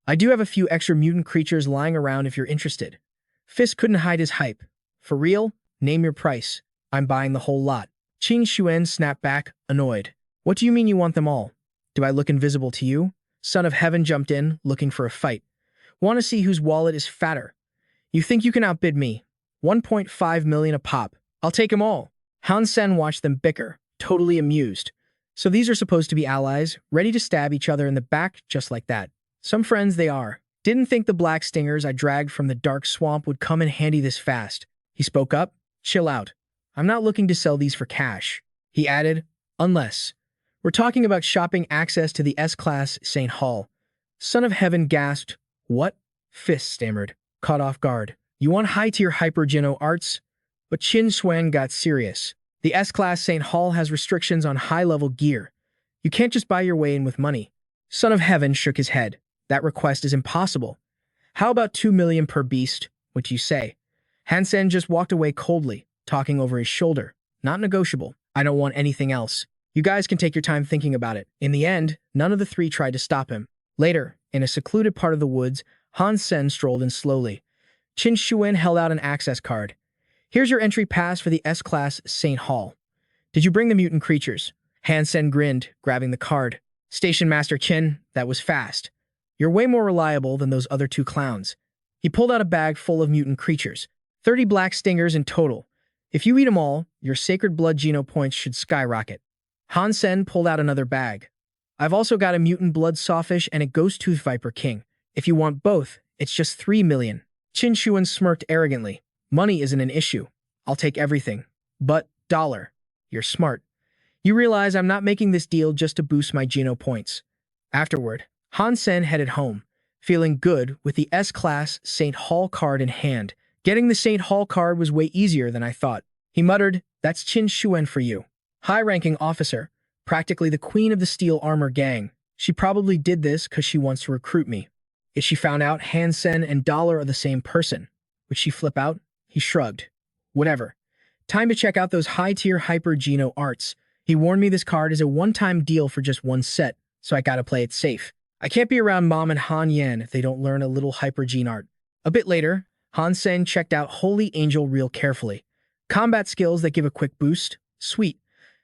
I do have a few extra mutant creatures lying around if you're interested. Fist couldn't hide his hype. For real? Name your price. I'm buying the whole lot. Qin Xuan snapped back, annoyed. What do you mean you want them all? Do I look invisible to you? Son of Heaven jumped in, looking for a fight. Want to see whose wallet is fatter? You think you can outbid me? 1.5 million a pop. I'll take 'em all. Han Sen watched them bicker, totally amused. So these are supposed to be allies, ready to stab each other in the back just like that. Some friends they are. Didn't think the black stingers I dragged from the dark swamp would come in handy this fast. He spoke up. Chill out. I'm not looking to sell these for cash. He added, unless. We're talking about shopping access to the S-Class St. Hall. Son of Heaven gasped. What? Fist stammered, caught off guard. You want high-tier hyper-geno arts? But Qin Xuan got serious. The S-Class St. Hall has restrictions on high-level gear. You can't just buy your way in with money. Son of Heaven shook his head. That request is impossible. How about 2 million per beast? What you say? Han Sen just walked away coldly, talking over his shoulder. Not negotiable. I don't want anything else. You guys can take your time thinking about it. In the end, none of the three tried to stop him. Later, in a secluded part of the woods, Han Sen strolled in slowly. Qin Xuan held out an access card. Here's your entry pass for the S-Class St. Hall. Did you bring the mutant creatures? Han Sen grinned, grabbing the card. Station Master Qin, that was fast. You're way more reliable than those other two clowns. He pulled out a bag full of mutant creatures. 30 black stingers in total. If you eat them all, your sacred blood geno points should skyrocket. Han Sen pulled out another bag. I've also got a mutant blood sawfish and a ghost tooth viper king. If you want both, it's just 3 million. Qin Xuan smirked arrogantly. Money isn't an issue. I'll take everything. But, Dollar, you're smart. You realize I'm not making this deal just to boost my geno points. Afterward, Han Sen headed home, feeling good with the S-Class St. Hall card in hand. Getting the St. Hall card was way easier than I thought. He muttered, that's Qin Xuan for you. High-ranking officer, practically the queen of the steel armor gang. She probably did this because she wants to recruit me. If she found out Han Sen and Dollar are the same person, would she flip out? He shrugged. Whatever. Time to check out those high-tier hyper-geno arts. He warned me this card is a one-time deal for just one set, so I gotta play it safe. I can't be around Mom and Han Yan if they don't learn a little hyper-gene art. A bit later, Han Sen checked out Holy Angel real carefully. Combat skills that give a quick boost? Sweet.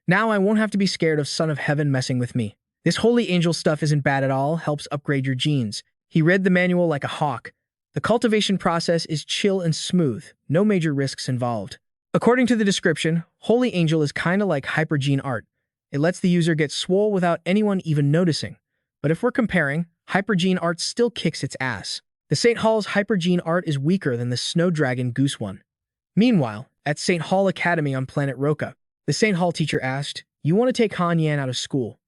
Now I won't have to be scared of Son of Heaven messing with me. This Holy Angel stuff isn't bad at all, helps upgrade your genes. He read the manual like a hawk. The cultivation process is chill and smooth, no major risks involved. According to the description, Holy Angel is kinda like hypergene art. It lets the user get swole without anyone even noticing. But if we're comparing, hypergene art still kicks its ass. The St. Hall's hypergene art is weaker than the Snow Dragon Goose one. Meanwhile, at St. Hall Academy on planet Roka, the St. Hall teacher asked, you want to take Han Yan out of school?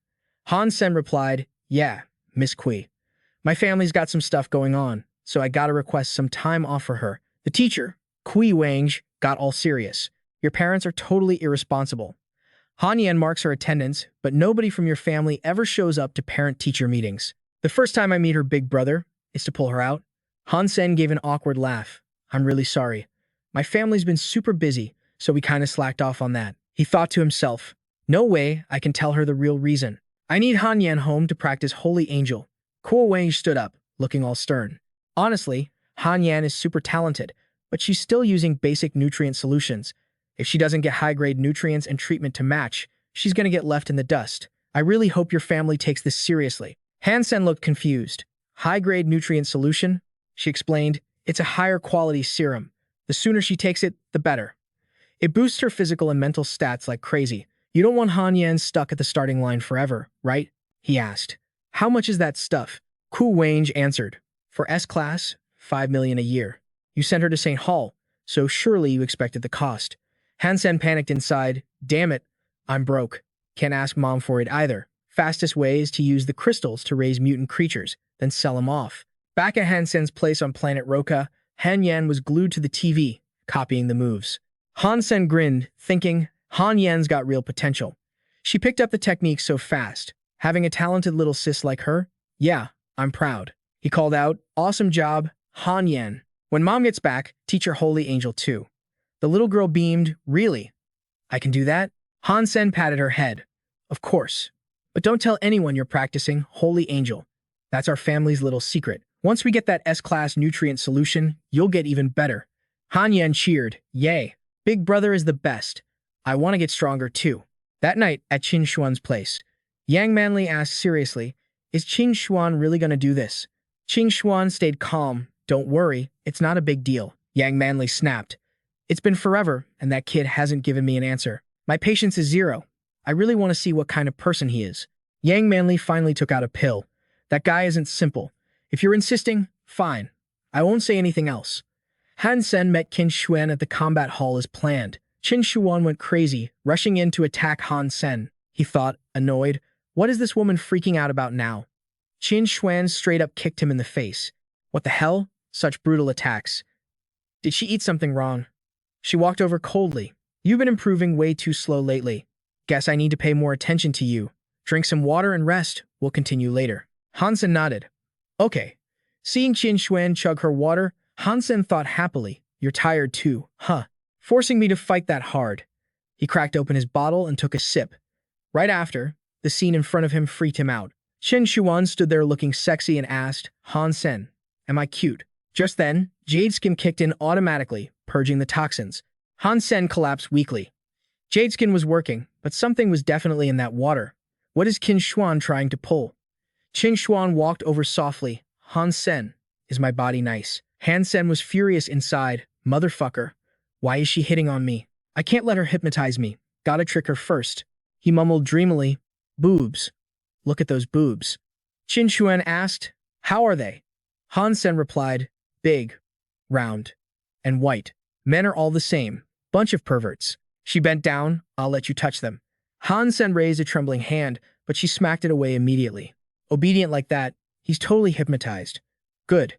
Han Sen replied, yeah, Miss Kui. My family's got some stuff going on, so I gotta request some time off for her. The teacher, Kui Wang, got all serious. Your parents are totally irresponsible. Han Yan marks her attendance, but nobody from your family ever shows up to parent-teacher meetings. The first time I meet her big brother is to pull her out. Han Sen gave an awkward laugh. I'm really sorry. My family's been super busy, so we kinda slacked off on that. He thought to himself, no way I can tell her the real reason. I need Han Yan home to practice Holy Angel. Kuo Wang stood up, looking all stern. Honestly, Han Yan is super talented, but she's still using basic nutrient solutions. If she doesn't get high-grade nutrients and treatment to match, she's gonna get left in the dust. I really hope your family takes this seriously. Han Sen looked confused. High-grade nutrient solution? She explained, it's a higher quality serum. The sooner she takes it, the better. It boosts her physical and mental stats like crazy. You don't want Han Yan stuck at the starting line forever, right? He asked. How much is that stuff? Ku Wang answered. For S-Class, 5 million a year. You sent her to St. Hall, so surely you expected the cost. Han Sen panicked inside. Damn it, I'm broke. Can't ask Mom for it either. Fastest way is to use the crystals to raise mutant creatures, then sell them off. Back at Han Sen's place on planet Roka, Han Yan was glued to the TV, copying the moves. Han Sen grinned, thinking, Han Yan's got real potential. She picked up the technique so fast. Having a talented little sis like her? Yeah, I'm proud. He called out, awesome job, Han Yan. When mom gets back, teach her Holy Angel too. The little girl beamed, really? I can do that? Han Sen patted her head. Of course. But don't tell anyone you're practicing Holy Angel. That's our family's little secret. Once we get that S-class nutrient solution, you'll get even better. Han Yan cheered, yay. Big brother is the best. I want to get stronger too. That night at Qin Xuan's place, Yang Manli asked seriously, is Qin Xuan really going to do this? Qin Xuan stayed calm. Don't worry, it's not a big deal. Yang Manli snapped. It's been forever, and that kid hasn't given me an answer. My patience is zero. I really want to see what kind of person he is. Yang Manli finally took out a pill. That guy isn't simple. If you're insisting, fine. I won't say anything else. Han Sen met Qin Xuan at the combat hall as planned. Qin Xuan went crazy, rushing in to attack Han Sen. He thought, annoyed, what is this woman freaking out about now? Qin Xuan straight up kicked him in the face. What the hell? Such brutal attacks. Did she eat something wrong? She walked over coldly. You've been improving way too slow lately. Guess I need to pay more attention to you. Drink some water and rest. We'll continue later. Han Sen nodded. Okay. Seeing Qin Xuan chug her water, Han Sen thought happily. You're tired too, huh? Forcing me to fight that hard. He cracked open his bottle and took a sip. Right after, the scene in front of him freaked him out. Qin Xuan stood there looking sexy and asked, Han Sen, am I cute? Just then, Jade Skin kicked in automatically, purging the toxins. Han Sen collapsed weakly. Jade Skin was working, but something was definitely in that water. What is Qin Xuan trying to pull? Qin Xuan walked over softly. Han Sen, is my body nice? Han Sen was furious inside. Motherfucker. Why is she hitting on me? I can't let her hypnotize me. Gotta trick her first. He mumbled dreamily. Boobs. Look at those boobs. Qin Xuan asked, how are they? Han Sen replied, big, round, and white. Men are all the same. Bunch of perverts. She bent down. I'll let you touch them. Han Sen raised a trembling hand, but she smacked it away immediately. Obedient like that, he's totally hypnotized. Good.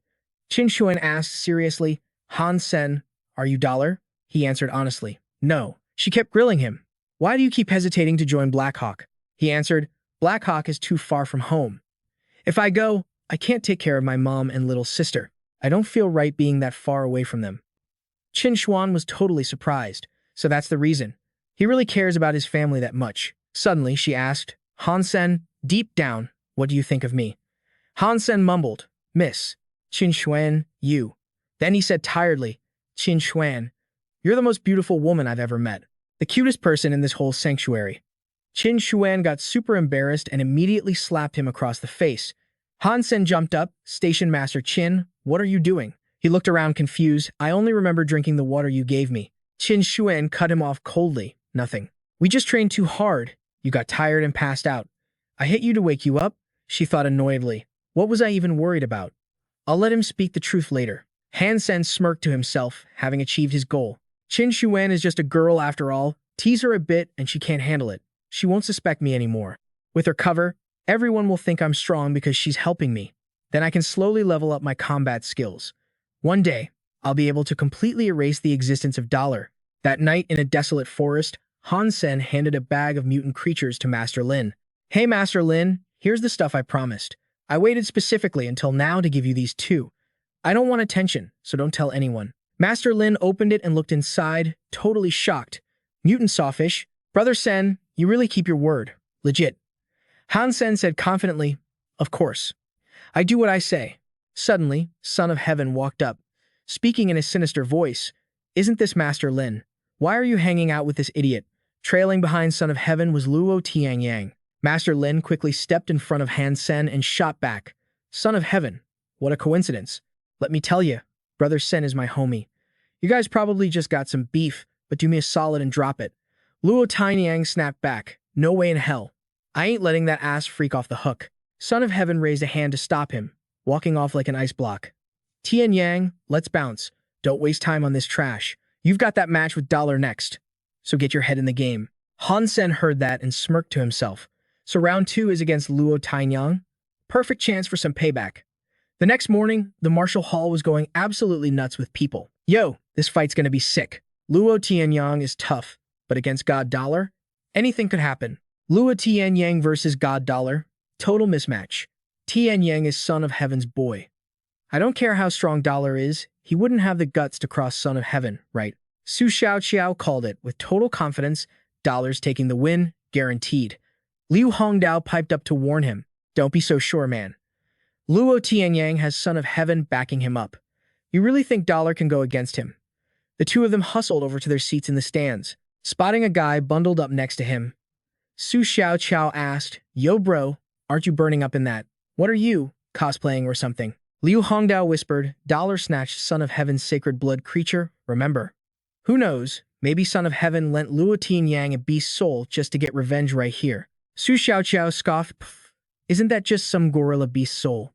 Qin Xuan asked seriously, Han Sen, are you dollar? He answered honestly, no. She kept grilling him. Why do you keep hesitating to join Blackhawk? He answered, Blackhawk is too far from home. If I go, I can't take care of my mom and little sister. I don't feel right being that far away from them. Qin Xuan was totally surprised. So that's the reason. He really cares about his family that much. Suddenly, she asked, Han Sen, deep down, what do you think of me? Han Sen mumbled, Miss. Qin Xuan, you. Then he said tiredly, Qin Xuan, you're the most beautiful woman I've ever met. The cutest person in this whole sanctuary. Qin Xuan got super embarrassed and immediately slapped him across the face. Han Sen jumped up. Station Master Qin, what are you doing? He looked around confused. I only remember drinking the water you gave me. Qin Xuan cut him off coldly. Nothing. We just trained too hard. You got tired and passed out. I hit you to wake you up? She thought annoyedly. What was I even worried about? I'll let him speak the truth later. Han Sen smirked to himself, having achieved his goal. Qin Xuan is just a girl after all. Tease her a bit and she can't handle it. She won't suspect me anymore. With her cover, everyone will think I'm strong because she's helping me. Then I can slowly level up my combat skills. One day, I'll be able to completely erase the existence of Dollar. That night in a desolate forest, Han Sen handed a bag of mutant creatures to Master Lin. Hey Master Lin, here's the stuff I promised. I waited specifically until now to give you these two. I don't want attention, so don't tell anyone. Master Lin opened it and looked inside, totally shocked. Mutant sawfish. Brother Sen, you really keep your word. Legit. Han Sen said confidently, of course. I do what I say. Suddenly, Son of Heaven walked up, speaking in a sinister voice. Isn't this Master Lin? Why are you hanging out with this idiot? Trailing behind Son of Heaven was Luo Tianyang. Master Lin quickly stepped in front of Han Sen and shot back. Son of Heaven, what a coincidence. Let me tell you, Brother Sen is my homie. You guys probably just got some beef, but do me a solid and drop it. Luo Tianyang snapped back. No way in hell. I ain't letting that ass freak off the hook. Son of Heaven raised a hand to stop him, walking off like an ice block. Tianyang, let's bounce. Don't waste time on this trash. You've got that match with Dollar next, so get your head in the game. Han Sen heard that and smirked to himself. So round 2 is against Luo Tianyang? Perfect chance for some payback. The next morning, the martial hall was going absolutely nuts with people. Yo, this fight's gonna be sick. Luo Tianyang is tough, but against God Dollar, anything could happen. Luo Tianyang versus God Dollar, total mismatch. Tianyang is Son of Heaven's boy. I don't care how strong Dollar is, he wouldn't have the guts to cross Son of Heaven, right? Su Xiaoqiao called it with total confidence. Dollar's taking the win, guaranteed. Liu Hongdao piped up to warn him. Don't be so sure, man. Luo Tianyang has Son of Heaven backing him up. You really think Dollar can go against him? The two of them hustled over to their seats in the stands. Spotting a guy bundled up next to him, Su Xiaoqiao asked, Yo bro, aren't you burning up in that? What are you, cosplaying or something? Liu Hongdao whispered, Dollar snatched Son of Heaven's sacred blood creature, remember? Who knows, maybe Son of Heaven lent Luo Tianyang a beast soul just to get revenge right here. Su Xiaoqiao scoffed, Pff, isn't that just some gorilla beast soul?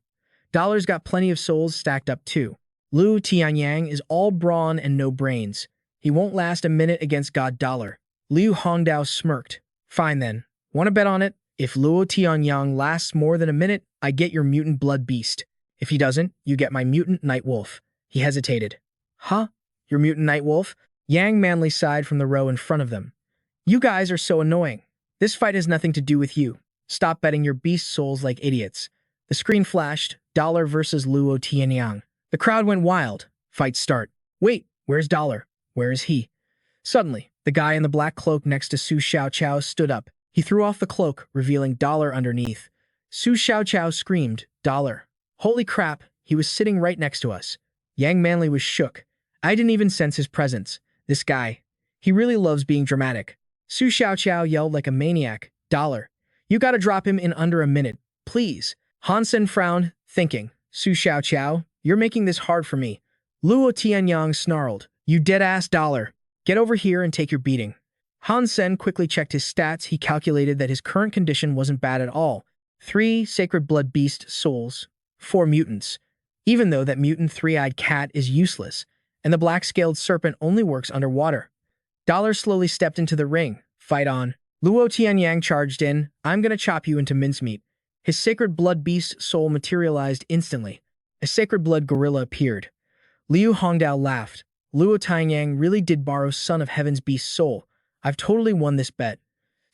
Dollar's got plenty of souls stacked up too. Luo Tianyang is all brawn and no brains. He won't last a minute against God Dollar. Liu Hongdao smirked. Fine then, wanna bet on it? If Luo Tianyang lasts more than a minute, I get your mutant blood beast. If he doesn't, you get my mutant night wolf. He hesitated. Huh? Your mutant night wolf? Yang Manly sighed from the row in front of them. You guys are so annoying. This fight has nothing to do with you. Stop betting your beast souls like idiots. The screen flashed, Dollar versus Luo Tianyang. The crowd went wild. Fight start. Wait, where's Dollar? Where is he? Suddenly, the guy in the black cloak next to Su Xiaoqiao stood up. He threw off the cloak, revealing Dollar underneath. Su Xiaoqiao screamed, Dollar. Holy crap, he was sitting right next to us. Yang Manly was shook. I didn't even sense his presence. This guy. He really loves being dramatic. Su Xiaoqiao yelled like a maniac, Dollar. You gotta drop him in under a minute, please. Han Sen frowned, thinking, Su Xiaoqiao, you're making this hard for me. Luo Tianyang snarled, You dead-ass Dollar. Get over here and take your beating. Han Sen quickly checked his stats. He calculated that his current condition wasn't bad at all. 3 sacred blood beast souls, 4 mutants. Even though that mutant three-eyed cat is useless, and the black-scaled serpent only works underwater. Dollar slowly stepped into the ring. Fight on. Luo Tianyang charged in. I'm gonna chop you into mincemeat. His sacred blood beast soul materialized instantly. A sacred blood gorilla appeared. Liu Hongdao laughed. Luo Tianyang really did borrow Son of Heaven's beast soul. I've totally won this bet.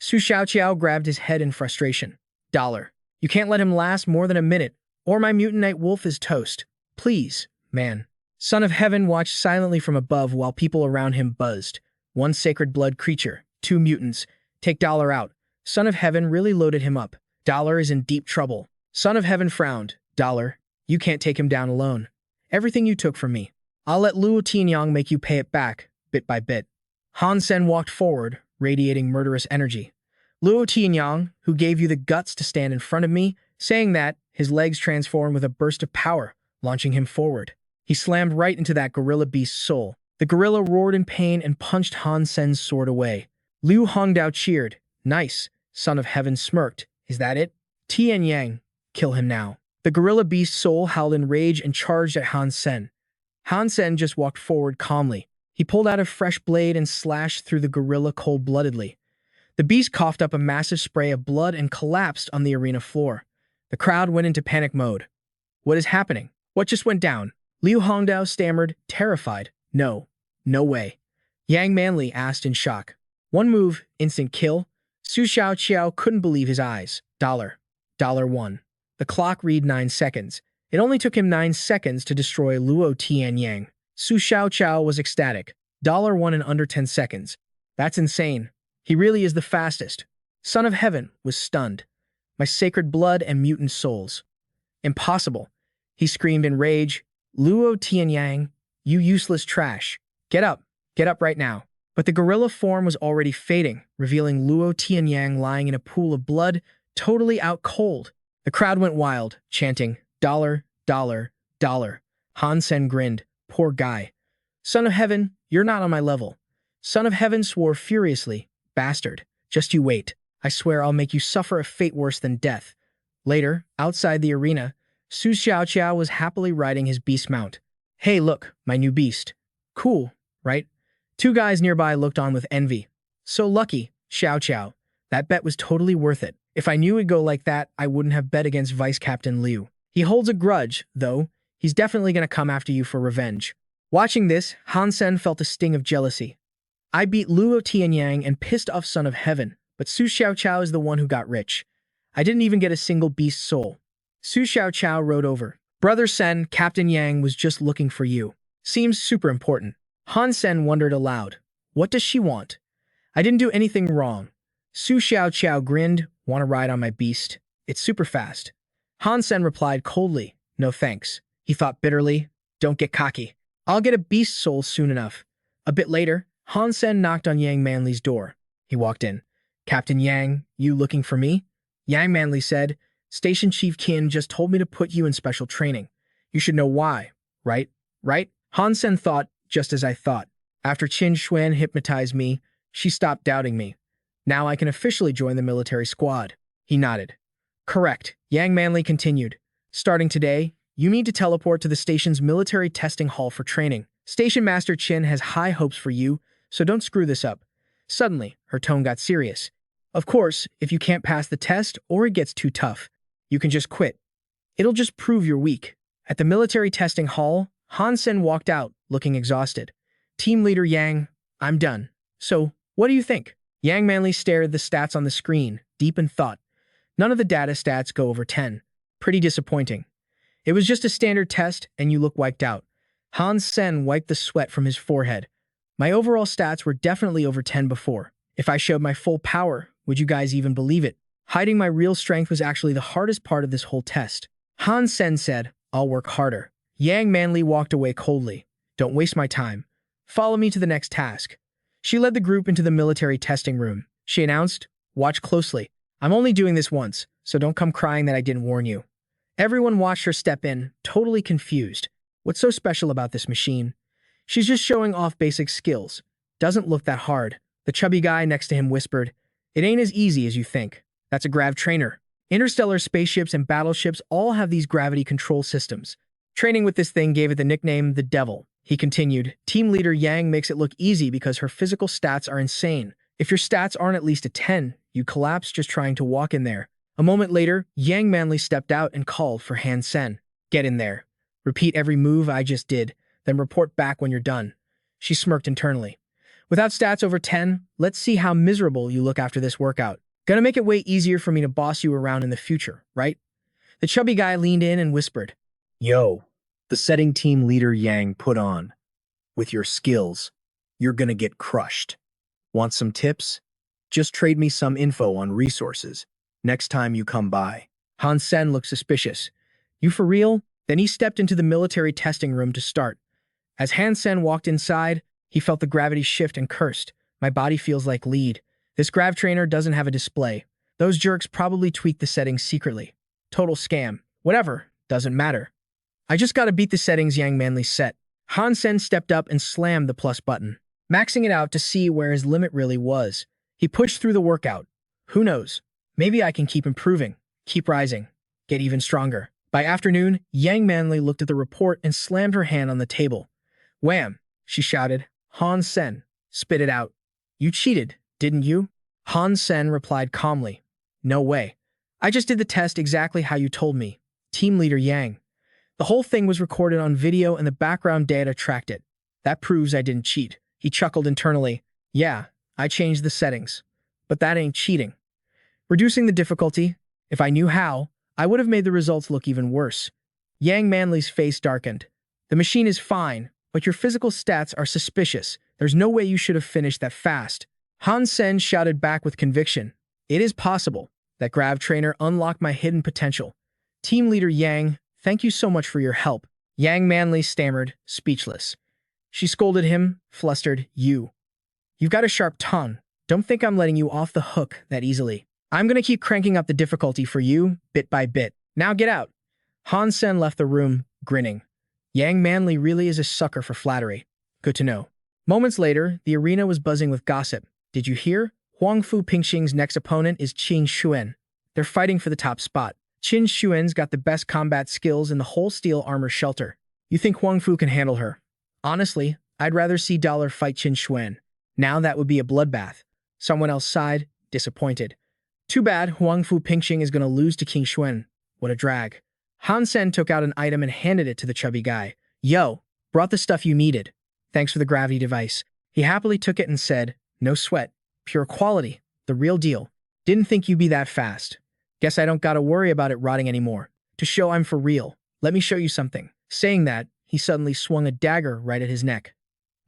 Su Xiaoqiao grabbed his head in frustration. Dollar. You can't let him last more than a minute, or my mutant night wolf is toast. Please, man. Son of Heaven watched silently from above while people around him buzzed. 1 sacred blood creature, 2 mutants. Take Dollar out. Son of Heaven really loaded him up. Dollar is in deep trouble. Son of Heaven frowned. Dollar, you can't take him down alone. Everything you took from me. I'll let Luo Tianyang make you pay it back, bit by bit. Han Sen walked forward, radiating murderous energy. Luo Tianyang, who gave you the guts to stand in front of me, saying that, his legs transformed with a burst of power, launching him forward. He slammed right into that gorilla beast's soul. The gorilla roared in pain and punched Han Sen's sword away. Liu Hongdao cheered. Nice. Son of Heaven smirked. Is that it? Tianyang, kill him now. The gorilla beast's soul howled in rage and charged at Han Sen. Han Sen just walked forward calmly. He pulled out a fresh blade and slashed through the gorilla cold-bloodedly. The beast coughed up a massive spray of blood and collapsed on the arena floor. The crowd went into panic mode. What is happening? What just went down? Liu Hongdao stammered, terrified. No way. Yang Manly asked in shock. 1 move, instant kill. Su Xiaoqiao couldn't believe his eyes. Dollar 1. The clock read 9 seconds. It only took him 9 seconds to destroy Luo Tianyang. Su Xiaoqiao was ecstatic. Dollar 1 in under 10 seconds. That's insane. He really is the fastest. Son of Heaven was stunned. My sacred blood and mutant souls. Impossible. He screamed in rage. Luo Tianyang, you useless trash. Get up right now. But the gorilla form was already fading, revealing Luo Tianyang lying in a pool of blood, totally out cold. The crowd went wild, chanting, Dollar. Han Sen grinned. Poor guy. Son of Heaven, you're not on my level. Son of Heaven swore furiously. Bastard. Just you wait. I swear I'll make you suffer a fate worse than death. Later, outside the arena, Su Xiaoqiao was happily riding his beast mount. Hey, look, my new beast. Cool, right? 2 guys nearby looked on with envy. So lucky, Xiaoqiao. That bet was totally worth it. If I knew it'd go like that, I wouldn't have bet against Vice Captain Liu. He holds a grudge, though. He's definitely going to come after you for revenge. Watching this, Han Sen felt a sting of jealousy. I beat Luo Tianyang and pissed off Son of Heaven, but Su Xiaoqiao is the one who got rich. I didn't even get a single beast soul. Su Xiaoqiao wrote over. Brother Sen, Captain Yang was just looking for you. Seems super important. Han Sen wondered aloud. What does she want? I didn't do anything wrong. Su Xiaoqiao grinned. Want to ride on my beast? It's super fast. Han Sen replied coldly. No thanks. He thought bitterly. Don't get cocky. I'll get a beast soul soon enough. A bit later, Han Sen knocked on Yang Manly's door. He walked in. Captain Yang, you looking for me? Yang Manly said, Station Chief Qin just told me to put you in special training. You should know why, right? Right? Han Sen thought, just as I thought. After Qin Xuan hypnotized me, she stopped doubting me. Now I can officially join the military squad. He nodded. Correct. Yang Manly continued. Starting today, you need to teleport to the station's military testing hall for training. Station Master Qin has high hopes for you, so don't screw this up. Suddenly, her tone got serious. Of course, if you can't pass the test or it gets too tough, you can just quit. It'll just prove you're weak. At the military testing hall, Han Sen walked out, looking exhausted. Team leader Yang, I'm done. So, what do you think? Yang Manly stared at the stats on the screen, deep in thought. None of the data stats go over 10. Pretty disappointing. It was just a standard test, and you look wiped out. Han Sen wiped the sweat from his forehead. My overall stats were definitely over 10 before. If I showed my full power, would you guys even believe it? Hiding my real strength was actually the hardest part of this whole test. Han Sen said, I'll work harder. Yang Manly walked away coldly. Don't waste my time. Follow me to the next task. She led the group into the military testing room. She announced, watch closely. I'm only doing this once, so don't come crying that I didn't warn you. Everyone watched her step in, totally confused. What's so special about this machine? She's just showing off basic skills. Doesn't look that hard. The chubby guy next to him whispered, it ain't as easy as you think. That's a grav trainer. Interstellar spaceships and battleships all have these gravity control systems. Training with this thing gave it the nickname the Devil. He continued, Team Leader Yang makes it look easy because her physical stats are insane. If your stats aren't at least a 10, you collapse just trying to walk in there. A moment later, Yang Manly stepped out and called for Han Sen. Get in there. Repeat every move I just did, then report back when you're done. She smirked internally. Without stats over 10, let's see how miserable you look after this workout. Gonna make it way easier for me to boss you around in the future, right? The chubby guy leaned in and whispered, Yo, the setting team leader Yang put on. With your skills, you're gonna get crushed. Want some tips? Just trade me some info on resources next time you come by. Han Sen looked suspicious. You for real? Then he stepped into the military testing room to start. As Han Sen walked inside, he felt the gravity shift and cursed. My body feels like lead. This grav trainer doesn't have a display. Those jerks probably tweaked the settings secretly. Total scam. Whatever. Doesn't matter. I just gotta beat the settings Yang Manly set. Han Sen stepped up and slammed the plus button, maxing it out to see where his limit really was. He pushed through the workout. Who knows? Maybe I can keep improving, keep rising, get even stronger. By afternoon, Yang Manly looked at the report and slammed her hand on the table. Wham! She shouted. Han Sen, spit it out. You cheated, didn't you? Han Sen replied calmly. No way. I just did the test exactly how you told me. Team leader Yang. The whole thing was recorded on video and the background data tracked it. That proves I didn't cheat. He chuckled internally. Yeah, I changed the settings. But that ain't cheating. Reducing the difficulty, if I knew how, I would have made the results look even worse. Yang Manly's face darkened. The machine is fine, but your physical stats are suspicious. There's no way you should have finished that fast. Han Sen shouted back with conviction. It is possible. That grav trainer unlocked my hidden potential. Team leader Yang, thank you so much for your help. Yang Manly stammered, speechless. She scolded him, flustered, You've got a sharp tongue. Don't think I'm letting you off the hook that easily. I'm gonna keep cranking up the difficulty for you, bit by bit. Now get out. Han Sen left the room, grinning. Yang Manly really is a sucker for flattery. Good to know. Moments later, the arena was buzzing with gossip. Did you hear? Huang Fu Pingxing's next opponent is Qin Xuan. They're fighting for the top spot. Qin Xuan's got the best combat skills in the whole steel armor shelter. You think Huang Fu can handle her? Honestly, I'd rather see Dollar fight Qin Xuan. Now that would be a bloodbath. Someone else sighed, disappointed. Too bad Huang Fu Pingxing is going to lose to Qin Xuan. What a drag. Han Sen took out an item and handed it to the chubby guy. Yo, brought the stuff you needed. Thanks for the gravity device. He happily took it and said, no sweat, pure quality, the real deal. Didn't think you'd be that fast. Guess I don't gotta worry about it rotting anymore. To show I'm for real, let me show you something. Saying that, he suddenly swung a dagger right at his neck.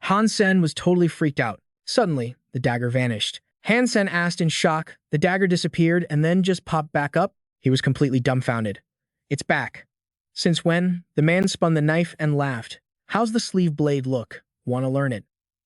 Han Sen was totally freaked out. Suddenly, the dagger vanished. Han Sen asked in shock, the dagger disappeared and then just popped back up. He was completely dumbfounded. It's back. Since when? The man spun the knife and laughed. How's the sleeve blade look? Wanna learn it?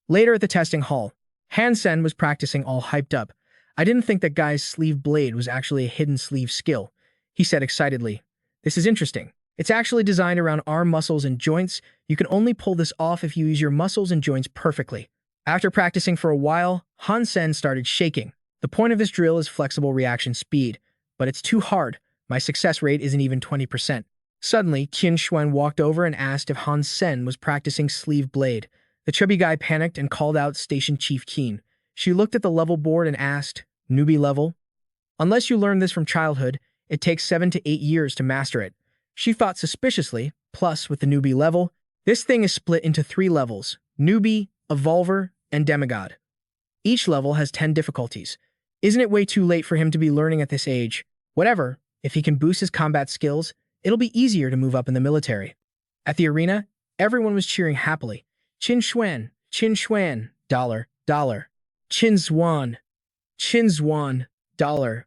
Later at the testing hall, Han Sen was practicing all hyped up. I didn't think that guy's sleeve blade was actually a hidden sleeve skill. He said excitedly, this is interesting. It's actually designed around arm muscles and joints. You can only pull this off if you use your muscles and joints perfectly. After practicing for a while, Han Sen started shaking. The point of this drill is flexible reaction speed, but it's too hard. My success rate isn't even 20%. Suddenly, Qin Xuan walked over and asked if Han Sen was practicing sleeve blade. The chubby guy panicked and called out Station Chief Qin. She looked at the level board and asked, newbie level? Unless you learn this from childhood, it takes 7 to 8 years to master it. She thought suspiciously, plus with the newbie level, this thing is split into 3 levels, newbie, evolver, and demigod. Each level has 10 difficulties. Isn't it way too late for him to be learning at this age? Whatever, if he can boost his combat skills, it'll be easier to move up in the military. At the arena, everyone was cheering happily. Qin Xuan, dollar, dollar. Qin Xuan, dollar,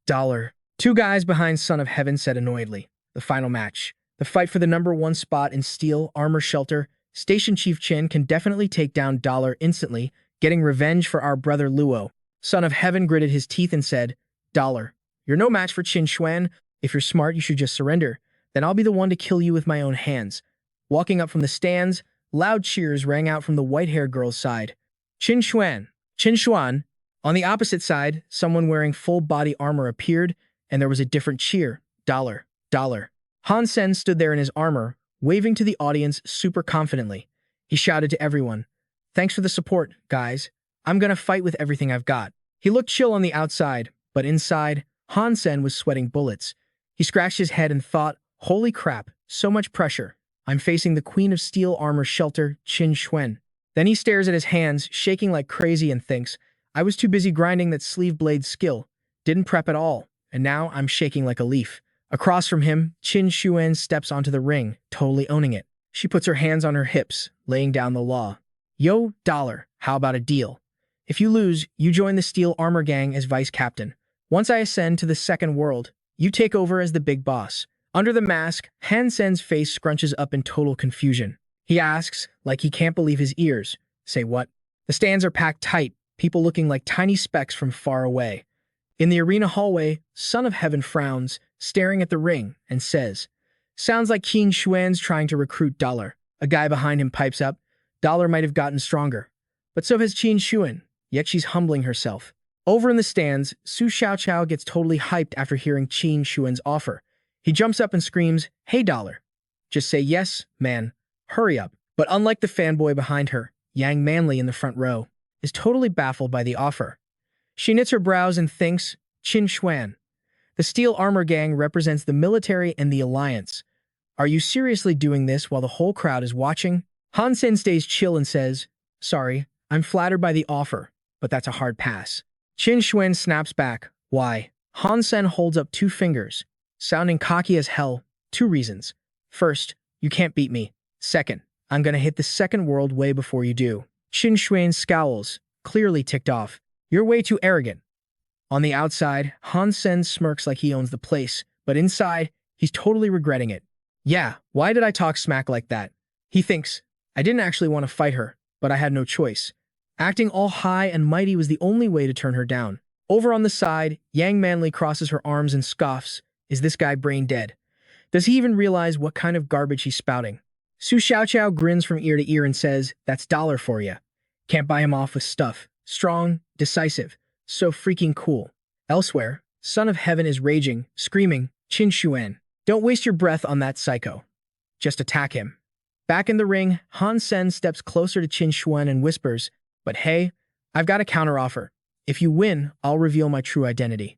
dollar. 2 guys behind Son of Heaven said annoyedly. The final match. The fight for the #1 spot in Steel Armor Shelter. Station Chief Qin can definitely take down Dollar instantly, getting revenge for our brother Luo. Son of Heaven gritted his teeth and said, Dollar, you're no match for Qin Xuan. If you're smart, you should just surrender. Then I'll be the one to kill you with my own hands. Walking up from the stands, loud cheers rang out from the white-haired girl's side. Qin Xuan. On the opposite side, someone wearing full-body armor appeared, and there was a different cheer. Dollar, dollar. Han Sen stood there in his armor, waving to the audience super confidently. He shouted to everyone, thanks for the support, guys. I'm gonna fight with everything I've got. He looked chill on the outside, but inside, Han Sen was sweating bullets. He scratched his head and thought, holy crap, so much pressure. I'm facing the Queen of Steel Armor Shelter, Qin Xuan. Then he stares at his hands, shaking like crazy and thinks, I was too busy grinding that sleeve blade skill. Didn't prep at all, and now I'm shaking like a leaf. Across from him, Qin Xuan steps onto the ring, totally owning it. She puts her hands on her hips, laying down the law. Yo, Dollar, how about a deal? If you lose, you join the Steel Armor Gang as vice captain. Once I ascend to the second world, you take over as the big boss. Under the mask, Han Sen's face scrunches up in total confusion. He asks, like he can't believe his ears, say what? The stands are packed tight, people looking like tiny specks from far away. In the arena hallway, Son of Heaven frowns, staring at the ring, and says, sounds like Qin Xuan's trying to recruit Dollar. A guy behind him pipes up, Dollar might have gotten stronger. But so has Qin Xuan, yet she's humbling herself. Over in the stands, Su Xiaoqiao gets totally hyped after hearing Qin Xuan's offer. He jumps up and screams, hey Dollar. Just say yes, man. Hurry up. But unlike the fanboy behind her, Yang Manly in the front row is totally baffled by the offer. She knits her brows and thinks, Qin Xuan. The Steel Armor Gang represents the military and the alliance. Are you seriously doing this while the whole crowd is watching? Han Sen stays chill and says, sorry, I'm flattered by the offer, but that's a hard pass. Qin Xuan snaps back, why? Han Sen holds up 2 fingers, sounding cocky as hell. 2 reasons. First, you can't beat me. Second, I'm gonna hit the second world way before you do. Qin Xuan scowls, clearly ticked off. You're way too arrogant. On the outside, Han Sen smirks like he owns the place, but inside, he's totally regretting it. Yeah, why did I talk smack like that? He thinks, I didn't actually want to fight her, but I had no choice. Acting all high and mighty was the only way to turn her down. Over on the side, Yang Manly crosses her arms and scoffs. Is this guy brain dead? Does he even realize what kind of garbage he's spouting? Su Xiaoqiao grins from ear to ear and says, that's Dollar for you. Can't buy him off with stuff. Strong, decisive, so freaking cool. Elsewhere, Son of Heaven is raging, screaming, Qin Xuan, don't waste your breath on that psycho. Just attack him. Back in the ring, Han Sen steps closer to Qin Xuan and whispers, but hey, I've got a counteroffer. If you win, I'll reveal my true identity.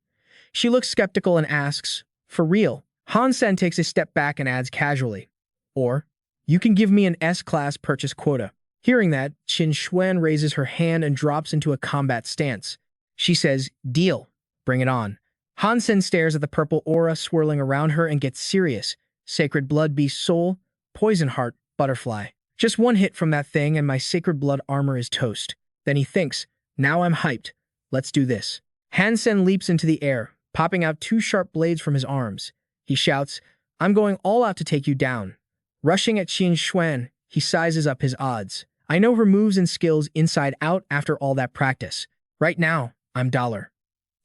She looks skeptical and asks, for real, Han Sen takes a step back and adds casually, or, you can give me an S-class purchase quota. Hearing that, Qin Xuan raises her hand and drops into a combat stance. She says, deal. Bring it on. Han Sen stares at the purple aura swirling around her and gets serious. Sacred blood beast soul, poison heart, butterfly. Just one hit from that thing and my sacred blood armor is toast. Then he thinks, now I'm hyped. Let's do this. Han Sen leaps into the air, popping out two sharp blades from his arms. He shouts, I'm going all out to take you down. Rushing at Qin Xuan, he sizes up his odds. I know her moves and skills inside out after all that practice. Right now, I'm Dollar.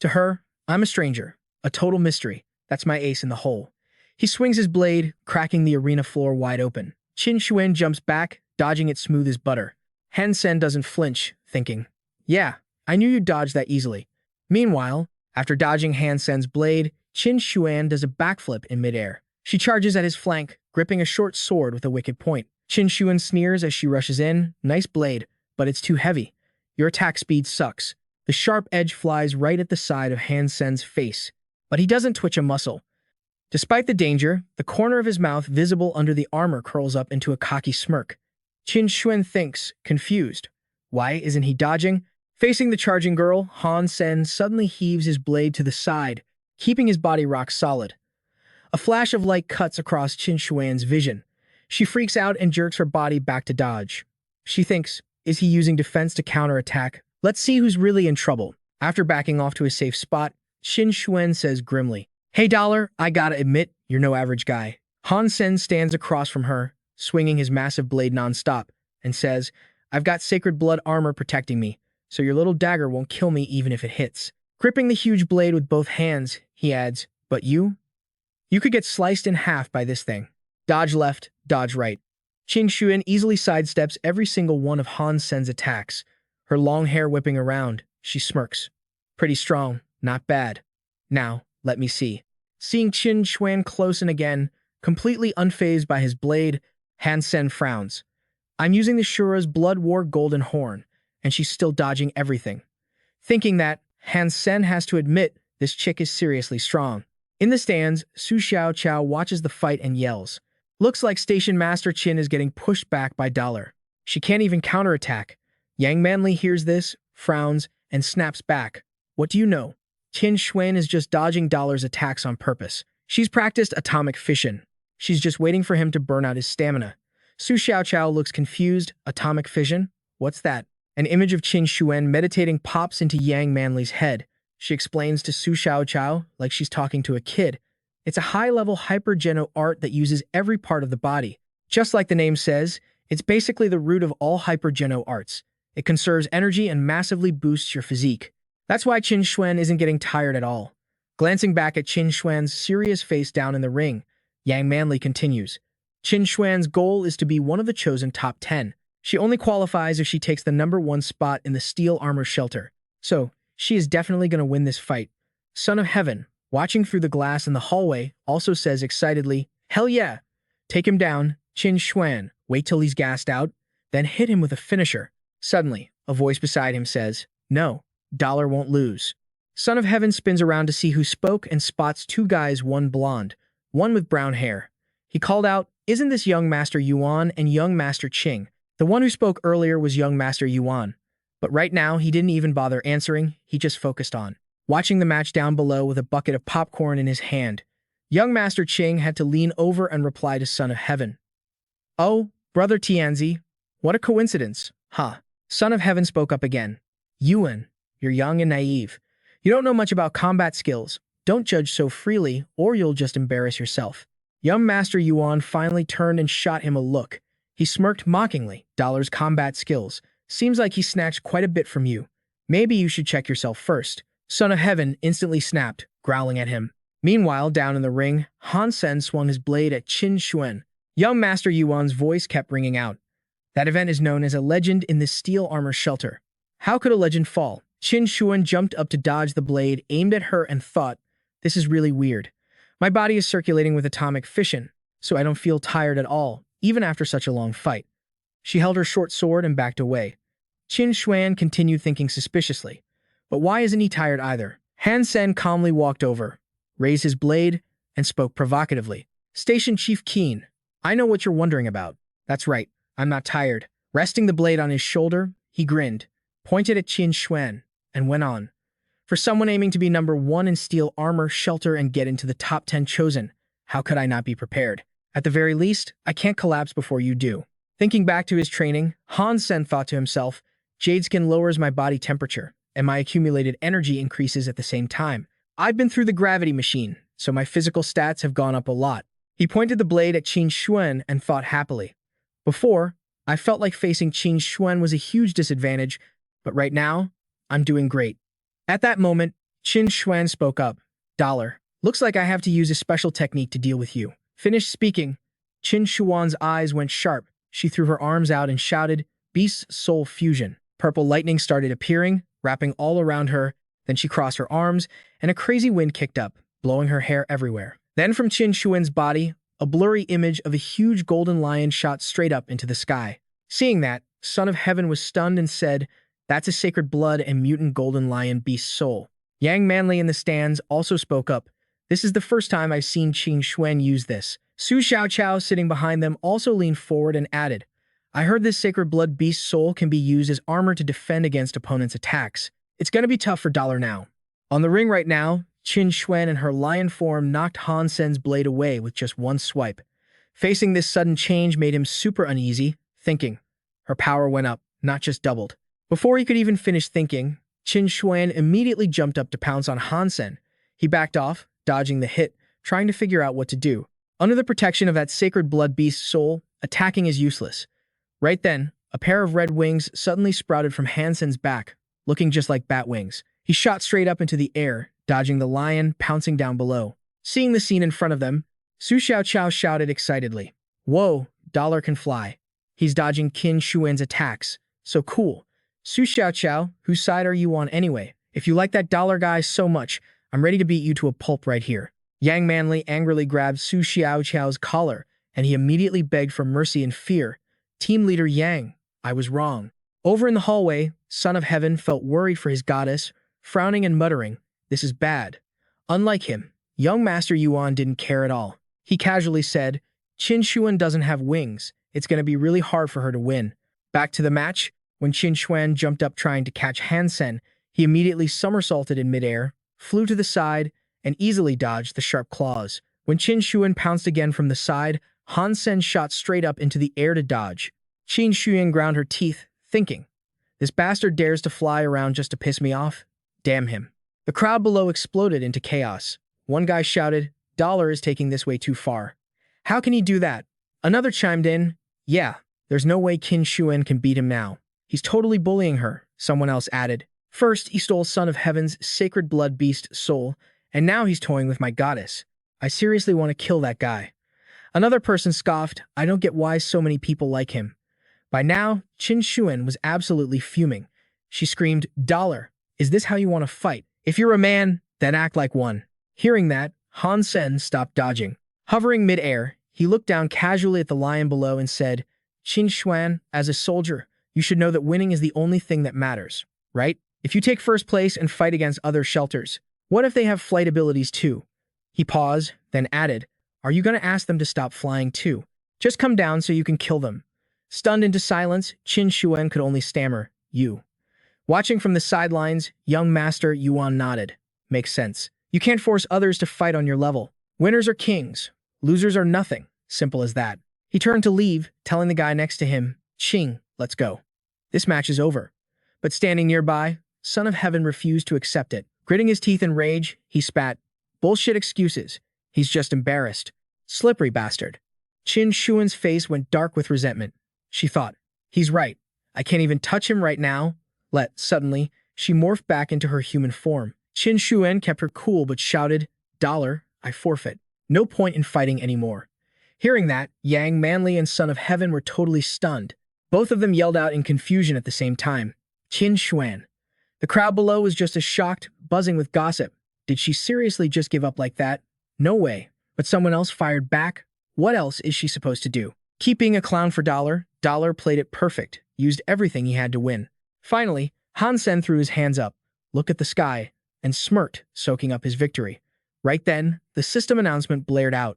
To her, I'm a stranger, a total mystery. That's my ace in the hole. He swings his blade, cracking the arena floor wide open. Qin Xuan jumps back, dodging it smooth as butter. Han Sen doesn't flinch, thinking, yeah, I knew you'd dodge that easily. Meanwhile, after dodging Han Sen's blade, Qin Xuan does a backflip in midair. She charges at his flank, gripping a short sword with a wicked point. Qin Xuan sneers as she rushes in. Nice blade, but it's too heavy. Your attack speed sucks. The sharp edge flies right at the side of Han Sen's face, but he doesn't twitch a muscle. Despite the danger, the corner of his mouth visible under the armor curls up into a cocky smirk. Qin Xuan thinks, confused. Why isn't he dodging? Facing the charging girl, Han Sen suddenly heaves his blade to the side, keeping his body rock solid. A flash of light cuts across Qin Xuan's vision. She freaks out and jerks her body back to dodge. She thinks, is he using defense to counterattack? Let's see who's really in trouble. After backing off to a safe spot, Qin Xuan says grimly, hey Dollar, I gotta admit, you're no average guy. Han Sen stands across from her, swinging his massive blade non-stop, and says, I've got sacred blood armor protecting me, so your little dagger won't kill me even if it hits. Gripping the huge blade with both hands, he adds, but you? You could get sliced in half by this thing. Dodge left, dodge right. Qin Xuan easily sidesteps every single one of Han Sen's attacks. Her long hair whipping around, she smirks. Pretty strong, not bad. Now, let me see. Seeing Qin Xuan close in again, completely unfazed by his blade, Han Sen frowns. I'm using the Shura's Blood War Golden Horn, and she's still dodging everything. Thinking that, Han Sen has to admit this chick is seriously strong. In the stands, Su Xiaoqiao watches the fight and yells. Looks like Station Master Qin is getting pushed back by Dollar. She can't even counterattack. Yang Manli hears this, frowns, and snaps back. What do you know? Qin Xuan is just dodging Dollar's attacks on purpose. She's practiced atomic fission. She's just waiting for him to burn out his stamina. Su Xiaoqiao looks confused. Atomic fission? What's that? An image of Qin Xuan meditating pops into Yang Manli's head. She explains to Su Xiaoqiao like she's talking to a kid. It's a high-level hypergeno art that uses every part of the body. Just like the name says, it's basically the root of all hypergeno arts. It conserves energy and massively boosts your physique. That's why Qin Xuan isn't getting tired at all. Glancing back at Qin Xuan's serious face down in the ring, Yang Manli continues. Qin Xuan's goal is to be one of the chosen top 10. She only qualifies if she takes the #1 spot in the steel armor shelter. So, she is definitely going to win this fight. Son of Heaven, watching through the glass in the hallway, also says excitedly, hell yeah! Take him down, Qin Xuan. Wait till he's gassed out, then hit him with a finisher. Suddenly, a voice beside him says, no, Dollar won't lose. Son of Heaven spins around to see who spoke and spots two guys, one blonde, one with brown hair. He called out, isn't this young Master Yuan and young Master Qing? The one who spoke earlier was young Master Yuan. But right now, he didn't even bother answering, he just focused on watching the match down below with a bucket of popcorn in his hand. Young Master Qing had to lean over and reply to Son of Heaven. Oh, Brother Tianzi, what a coincidence, huh? Son of Heaven spoke up again. Yuan, you're young and naive. You don't know much about combat skills. Don't judge so freely, or you'll just embarrass yourself. Young Master Yuan finally turned and shot him a look. He smirked mockingly. Dollar's combat skills. Seems like he snatched quite a bit from you. Maybe you should check yourself first. Son of Heaven instantly snapped, growling at him. Meanwhile, down in the ring, Han Sen swung his blade at Qin Xuan. Young Master Yuan's voice kept ringing out. That event is known as a legend in the steel armor shelter. How could a legend fall? Qin Xuan jumped up to dodge the blade, aimed at her, and thought, this is really weird. My body is circulating with atomic fission, so I don't feel tired at all, even after such a long fight. She held her short sword and backed away. Qin Xuan continued thinking suspiciously. But why isn't he tired either? Han Sen calmly walked over, raised his blade, and spoke provocatively. Station Chief Keen, I know what you're wondering about. That's right, I'm not tired. Resting the blade on his shoulder, he grinned, pointed at Qin Xuan, and went on. For someone aiming to be number 1 in steel armor, shelter, and get into the top 10 chosen, how could I not be prepared? At the very least, I can't collapse before you do. Thinking back to his training, Han Sen thought to himself, Jade skin lowers my body temperature, and my accumulated energy increases at the same time. I've been through the gravity machine, so my physical stats have gone up a lot. He pointed the blade at Qin Xuan and thought happily. Before, I felt like facing Qin Xuan was a huge disadvantage, but right now, I'm doing great. At that moment, Qin Xuan spoke up. Dollar, looks like I have to use a special technique to deal with you. Finished speaking, Qin Xuan's eyes went sharp. She threw her arms out and shouted, Beast Soul Fusion. Purple lightning started appearing, wrapping all around her. Then she crossed her arms, and a crazy wind kicked up, blowing her hair everywhere. Then from Qin Xuan's body, a blurry image of a huge golden lion shot straight up into the sky. Seeing that, Son of Heaven was stunned and said, That's a sacred blood and mutant golden lion beast soul. Yang Manley in the stands also spoke up. This is the first time I've seen Qin Xuan use this. Su Xiaoqiao, sitting behind them, also leaned forward and added, I heard this sacred blood beast soul can be used as armor to defend against opponents' attacks. It's gonna be tough for Dollar now. On the ring right now, Qin Xuan in her lion form knocked Han Sen's blade away with just one swipe. Facing this sudden change made him super uneasy, thinking. Her power went up, not just doubled. Before he could even finish thinking, Qin Xuan immediately jumped up to pounce on Han Sen. He backed off, dodging the hit, trying to figure out what to do. Under the protection of that sacred blood beast soul, attacking is useless. Right then, a pair of red wings suddenly sprouted from Han Sen's back, looking just like bat wings. He shot straight up into the air, dodging the lion, pouncing down below. Seeing the scene in front of them, Su Xiaoqiao shouted excitedly, Whoa, Dollar can fly. He's dodging Qin Xuan's attacks. So cool. Su Xiaoqiao, whose side are you on anyway? If you like that Dollar guy so much, I'm ready to beat you to a pulp right here. Yang Manley angrily grabbed Su Xiaoqiao's collar, and he immediately begged for mercy and fear. Team leader Yang, I was wrong. Over in the hallway, Son of Heaven felt worried for his goddess, frowning and muttering, This is bad. Unlike him, young Master Yuan didn't care at all. He casually said, Qin Xuan doesn't have wings. It's going to be really hard for her to win. Back to the match, when Qin Xuan jumped up trying to catch Han Sen, he immediately somersaulted in midair, flew to the side, and easily dodged the sharp claws. When Qin Xuan pounced again from the side, Han Sen shot straight up into the air to dodge. Qin Xuan ground her teeth, thinking, This bastard dares to fly around just to piss me off? Damn him. The crowd below exploded into chaos. One guy shouted, Dollar is taking this way too far. How can he do that? Another chimed in, Yeah, there's no way Qin Xuan can beat him now. He's totally bullying her, someone else added. First, he stole Son of Heaven's sacred blood beast soul, and now he's toying with my goddess. I seriously want to kill that guy. Another person scoffed, I don't get why so many people like him. By now, Qin Xuan was absolutely fuming. She screamed, Dollar, is this how you want to fight? If you're a man, then act like one. Hearing that, Han Sen stopped dodging. Hovering midair, he looked down casually at the lion below and said, Qin Xuan, as a soldier, you should know that winning is the only thing that matters, right? If you take first place and fight against other shelters, what if they have flight abilities too? He paused, then added, Are you going to ask them to stop flying too? Just come down so you can kill them. Stunned into silence, Qin Xuan could only stammer, You. Watching from the sidelines, young Master Yuan nodded. Makes sense. You can't force others to fight on your level. Winners are kings. Losers are nothing. Simple as that. He turned to leave, telling the guy next to him, Qing, let's go. This match is over. But standing nearby, Son of Heaven refused to accept it. Gritting his teeth in rage, he spat, Bullshit excuses. He's just embarrassed. Slippery bastard. Qin Xuan's face went dark with resentment. She thought, He's right. I can't even touch him right now. Suddenly, she morphed back into her human form. Qin Xuan kept her cool but shouted, Dollar, I forfeit. No point in fighting anymore. Hearing that, Yang Manley and Son of Heaven were totally stunned. Both of them yelled out in confusion at the same time. Qin Xuan. The crowd below was just as shocked, buzzing with gossip. Did she seriously just give up like that? No way. But someone else fired back. What else is she supposed to do? Keep being a clown for Dollar. Dollar played it perfect, used everything he had to win. Finally, Han Sen threw his hands up, looked at the sky, and smirked, soaking up his victory. Right then, the the system announcement blared out.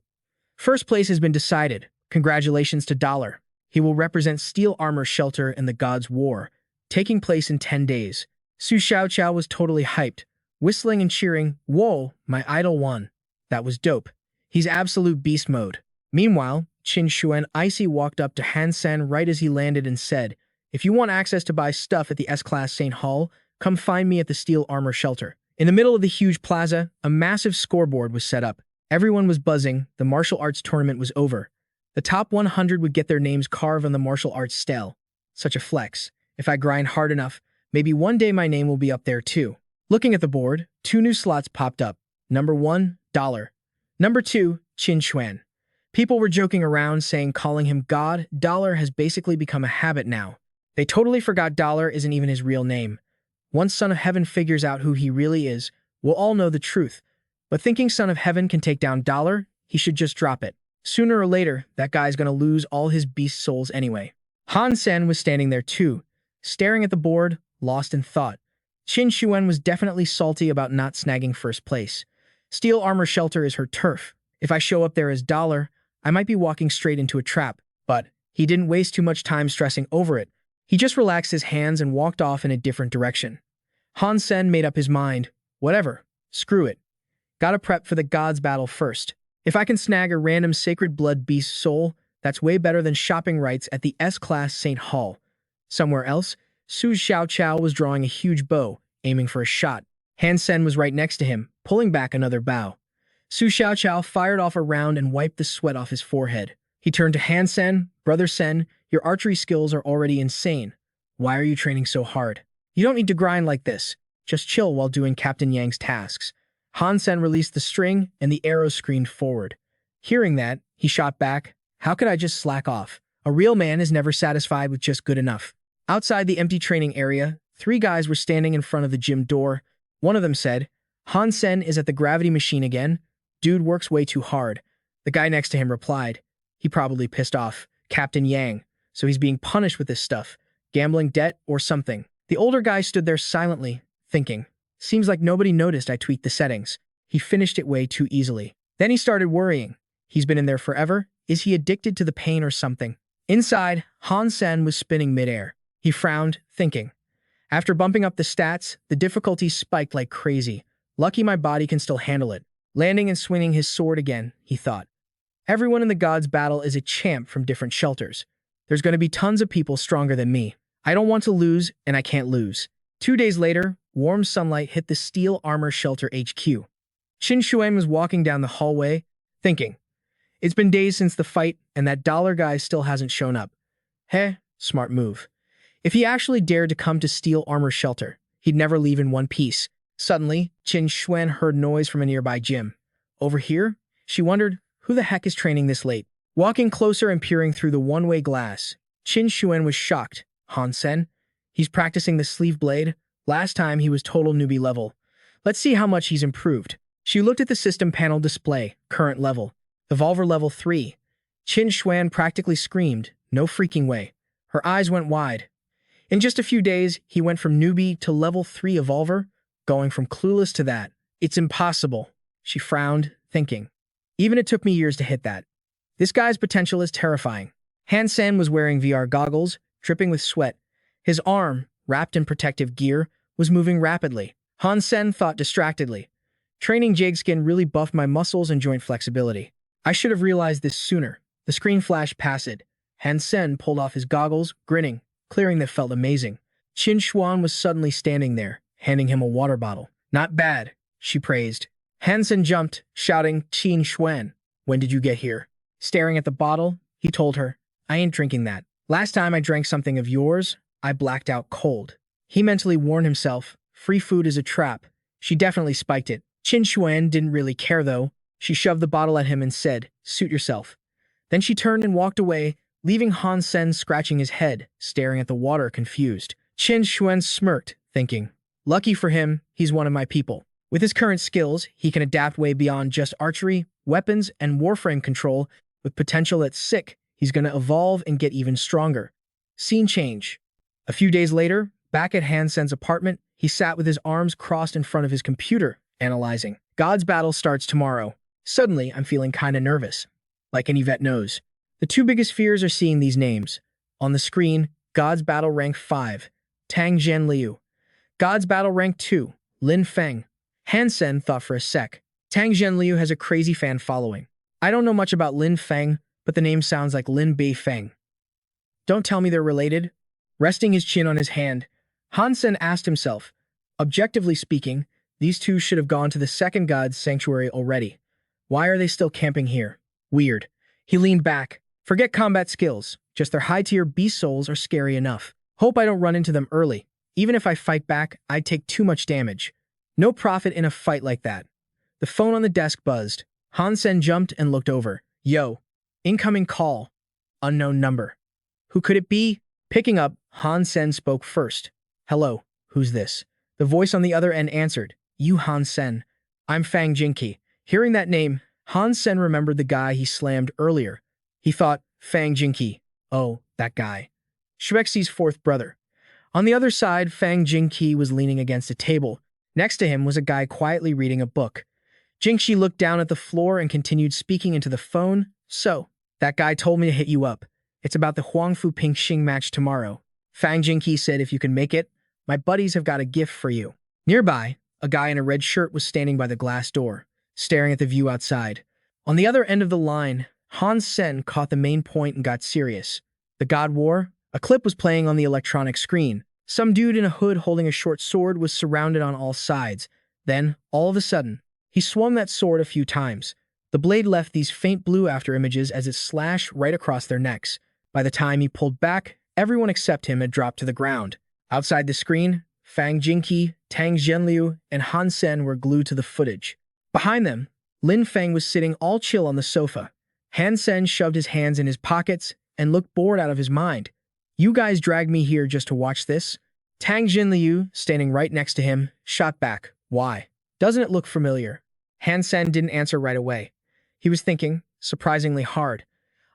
First place has been decided. Congratulations to Dollar. He will represent Steel Armor Shelter in the Gods' War, taking place in 10 days. Su Xiaoqiao was totally hyped, whistling and cheering. Whoa, my idol won. That was dope. He's absolute beast mode. Meanwhile, Qin Xuan Icy walked up to Han Sen right as he landed and said, "If you want access to buy stuff at the S-Class St. Hall, come find me at the Steel Armor Shelter." In the middle of the huge plaza, a massive scoreboard was set up. Everyone was buzzing. The martial arts tournament was over. The top 100 would get their names carved on the martial arts stele. Such a flex. If I grind hard enough, maybe one day my name will be up there too. Looking at the board, 2 new slots popped up. Number 1, Dollar. Number 2, Qin Xuan. People were joking around saying calling him God. Dollar has basically become a habit now. They totally forgot Dollar isn't even his real name. Once Son of Heaven figures out who he really is, we'll all know the truth. But thinking Son of Heaven can take down Dollar, he should just drop it. Sooner or later, that guy's gonna lose all his beast souls anyway. Han Sen was standing there too, staring at the board, lost in thought. Qin Xuan was definitely salty about not snagging first place. Steel Armor Shelter is her turf. If I show up there as Dollar, I might be walking straight into a trap. But he didn't waste too much time stressing over it. He just relaxed his hands and walked off in a different direction. Han Sen made up his mind. Whatever. Screw it. Gotta prep for the gods' battle first. If I can snag a random sacred blood beast soul, that's way better than shopping rights at the S-Class St. Hall. Somewhere else, Su Xiaoqiao was drawing a huge bow, aiming for a shot. Han Sen was right next to him, pulling back another bow. Su Xiaoqiao fired off a round and wiped the sweat off his forehead. He turned to Han Sen. "Brother Sen, your archery skills are already insane. Why are you training so hard? You don't need to grind like this. Just chill while doing Captain Yang's tasks." Han Sen released the string, and the arrow screamed forward. Hearing that, he shot back. "How could I just slack off? A real man is never satisfied with just good enough." Outside the empty training area, 3 guys were standing in front of the gym door. One of them said, "Han Sen is at the gravity machine again. Dude works way too hard." The guy next to him replied, "He probably pissed off Captain Yang, so he's being punished with this stuff. Gambling debt or something." The older guy stood there silently, thinking, "Seems like nobody noticed I tweaked the settings. He finished it way too easily." Then he started worrying. He's been in there forever? Is he addicted to the pain or something? Inside, Han Sen was spinning midair. He frowned, thinking. After bumping up the stats, the difficulty spiked like crazy. Lucky my body can still handle it. Landing and swinging his sword again, he thought. Everyone in the gods' battle is a champ from different shelters. There's going to be tons of people stronger than me. I don't want to lose, and I can't lose. 2 days later, warm sunlight hit the Steel Armor Shelter HQ. Qin Xuan was walking down the hallway, thinking. It's been days since the fight, and that Dollar guy still hasn't shown up. Heh, smart move. If he actually dared to come to Steel Armor Shelter, he'd never leave in one piece. Suddenly, Qin Xuan heard noise from a nearby gym. Over here, she wondered, who the heck is training this late? Walking closer and peering through the one-way glass, Qin Xuan was shocked. Han Sen? He's practicing the sleeve blade. Last time he was total newbie level. Let's see how much he's improved. She looked at the system panel display, current level. Evolver level 3. Qin Xuan practically screamed, no freaking way. Her eyes went wide. In just a few days, he went from newbie to level 3 Evolver, going from clueless to that. It's impossible. She frowned, thinking. Even it took me years to hit that. This guy's potential is terrifying. Han Sen was wearing VR goggles, dripping with sweat. His arm, wrapped in protective gear, was moving rapidly. Han Sen thought distractedly. Training Jagskin really buffed my muscles and joint flexibility. I should have realized this sooner. The screen flashed past it. Han Sen pulled off his goggles, grinning, clearing that felt amazing. Qin Xuan was suddenly standing there, handing him a water bottle. Not bad, she praised. Han Sen jumped, shouting, Qin Xuan, when did you get here? Staring at the bottle, he told her, I ain't drinking that. Last time I drank something of yours, I blacked out cold. He mentally warned himself, free food is a trap. She definitely spiked it. Qin Xuan didn't really care though. She shoved the bottle at him and said, suit yourself. Then she turned and walked away, leaving Han Sen scratching his head, staring at the water confused. Qin Xuan smirked, thinking, lucky for him, he's one of my people. With his current skills, he can adapt way beyond just archery, weapons, and warframe control. With potential that's sick, he's gonna evolve and get even stronger. Scene change. A few days later, back at Han Sen's apartment, he sat with his arms crossed in front of his computer, analyzing. God's battle starts tomorrow. Suddenly, I'm feeling kinda nervous, like any vet knows. The two biggest fears are seeing these names. On the screen, God's Battle Rank 5, Tang Zhenliu. God's Battle Rank 2, Lin Feng. Han Sen thought for a sec. Tang Zhenliu has a crazy fan following. I don't know much about Lin Feng, but the name sounds like Lin Bei Feng. Don't tell me they're related? Resting his chin on his hand, Han Sen asked himself. Objectively speaking, these two should have gone to the second god's sanctuary already. Why are they still camping here? Weird. He leaned back. Forget combat skills. Just their high-tier beast souls are scary enough. Hope I don't run into them early. Even if I fight back, I'd take too much damage. No profit in a fight like that. The phone on the desk buzzed. Han Sen jumped and looked over. Yo. Incoming call. Unknown number. Who could it be? Picking up, Han Sen spoke first. Hello. Who's this? The voice on the other end answered. You Han Sen. I'm Fang Jinki. Hearing that name, Han Sen remembered the guy he slammed earlier. He thought, Fang Jinki. Oh, that guy. Shuexi's fourth brother. On the other side, Fang Jinki was leaning against a table. Next to him was a guy quietly reading a book. Jinxi looked down at the floor and continued speaking into the phone. So, that guy told me to hit you up. It's about the Huangfu Pingxing match tomorrow. Fang Jinki said if you can make it, my buddies have got a gift for you. Nearby, a guy in a red shirt was standing by the glass door, staring at the view outside. On the other end of the line, Han Sen caught the main point and got serious. The God War? A clip was playing on the electronic screen. Some dude in a hood holding a short sword was surrounded on all sides. Then, all of a sudden, he swung that sword a few times. The blade left these faint blue after images as it slashed right across their necks. By the time he pulled back, everyone except him had dropped to the ground. Outside the screen, Fang Jinki, Tang Zhenliu, and Han Sen were glued to the footage. Behind them, Lin Feng was sitting all chill on the sofa. Han Sen shoved his hands in his pockets and looked bored out of his mind. You guys dragged me here just to watch this? Tang Zhenliu, standing right next to him, shot back. Why? Doesn't it look familiar? Han Sen didn't answer right away. He was thinking, surprisingly hard.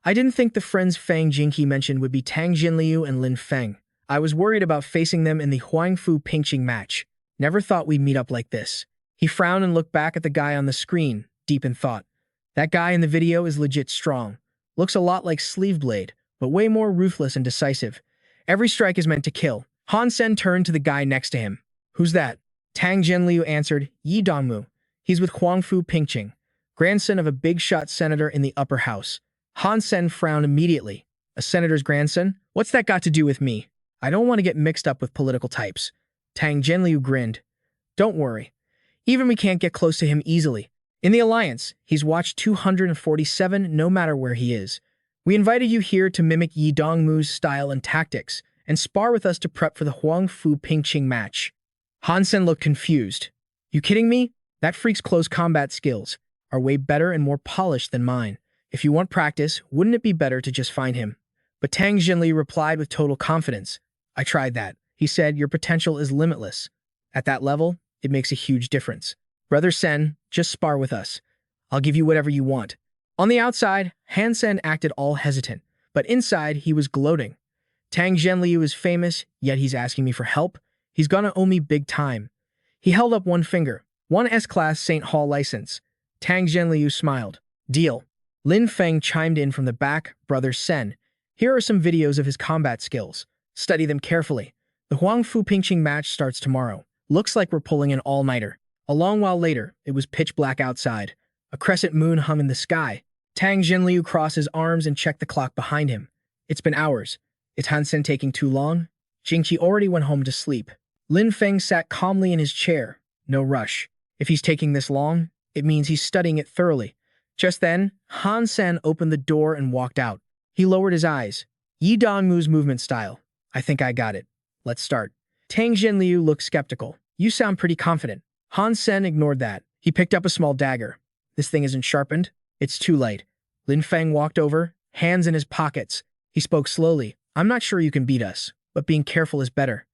I didn't think the friends Fang Jinki mentioned would be Tang Zhenliu and Lin Feng. I was worried about facing them in the Huangfu Pingxing match. Never thought we'd meet up like this. He frowned and looked back at the guy on the screen, deep in thought. That guy in the video is legit strong. Looks a lot like Sleeveblade, but way more ruthless and decisive. Every strike is meant to kill. Han Sen turned to the guy next to him. Who's that? Tang Zhenliu answered, Yi Dongmu. He's with Huangfu Pingxing, grandson of a big-shot senator in the upper house. Han Sen frowned immediately. A senator's grandson? What's that got to do with me? I don't want to get mixed up with political types. Tang Zhenliu grinned. Don't worry. Even we can't get close to him easily. In the Alliance, he's watched 247 no matter where he is. We invited you here to mimic Yi Dongmu's style and tactics, and spar with us to prep for the Huangfu Pingxing match. Han Sen looked confused. You kidding me? That freak's close combat skills are way better and more polished than mine. If you want practice, wouldn't it be better to just find him? But Tang Zhenli replied with total confidence. I tried that. He said, your potential is limitless. At that level, it makes a huge difference. Brother Sen, just spar with us. I'll give you whatever you want. On the outside, Han Sen acted all hesitant, but inside he was gloating. Tang Zhenliu is famous, yet he's asking me for help. He's gonna owe me big time. He held up one finger. One S-Class St. Hall license. Tang Zhenliu smiled. Deal. Lin Feng chimed in from the back. Brother Sen, here are some videos of his combat skills. Study them carefully. The Huangfu Pingxing match starts tomorrow. Looks like we're pulling an all-nighter. A long while later, it was pitch black outside. A crescent moon hung in the sky. Tang Zhenliu crossed his arms and checked the clock behind him. It's been hours. Is Han Sen taking too long? Jinqi already went home to sleep. Lin Feng sat calmly in his chair. No rush. If he's taking this long, it means he's studying it thoroughly. Just then, Han Sen opened the door and walked out. He lowered his eyes. Yi Dongmu's movement style. I think I got it. Let's start. Tang Zhenliu looked skeptical. You sound pretty confident. Han Sen ignored that. He picked up a small dagger. This thing isn't sharpened. It's too late. Lin Feng walked over, hands in his pockets. He spoke slowly. I'm not sure you can beat us, but being careful is better.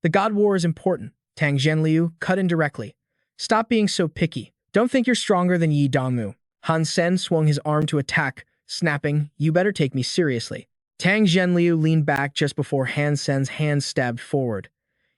The God War is important. Tang Zhenliu cut in directly. Stop being so picky. Don't think you're stronger than Yi Dongmu. Han Sen swung his arm to attack, snapping, you better take me seriously. Tang Zhenliu leaned back just before Han Sen's hand stabbed forward.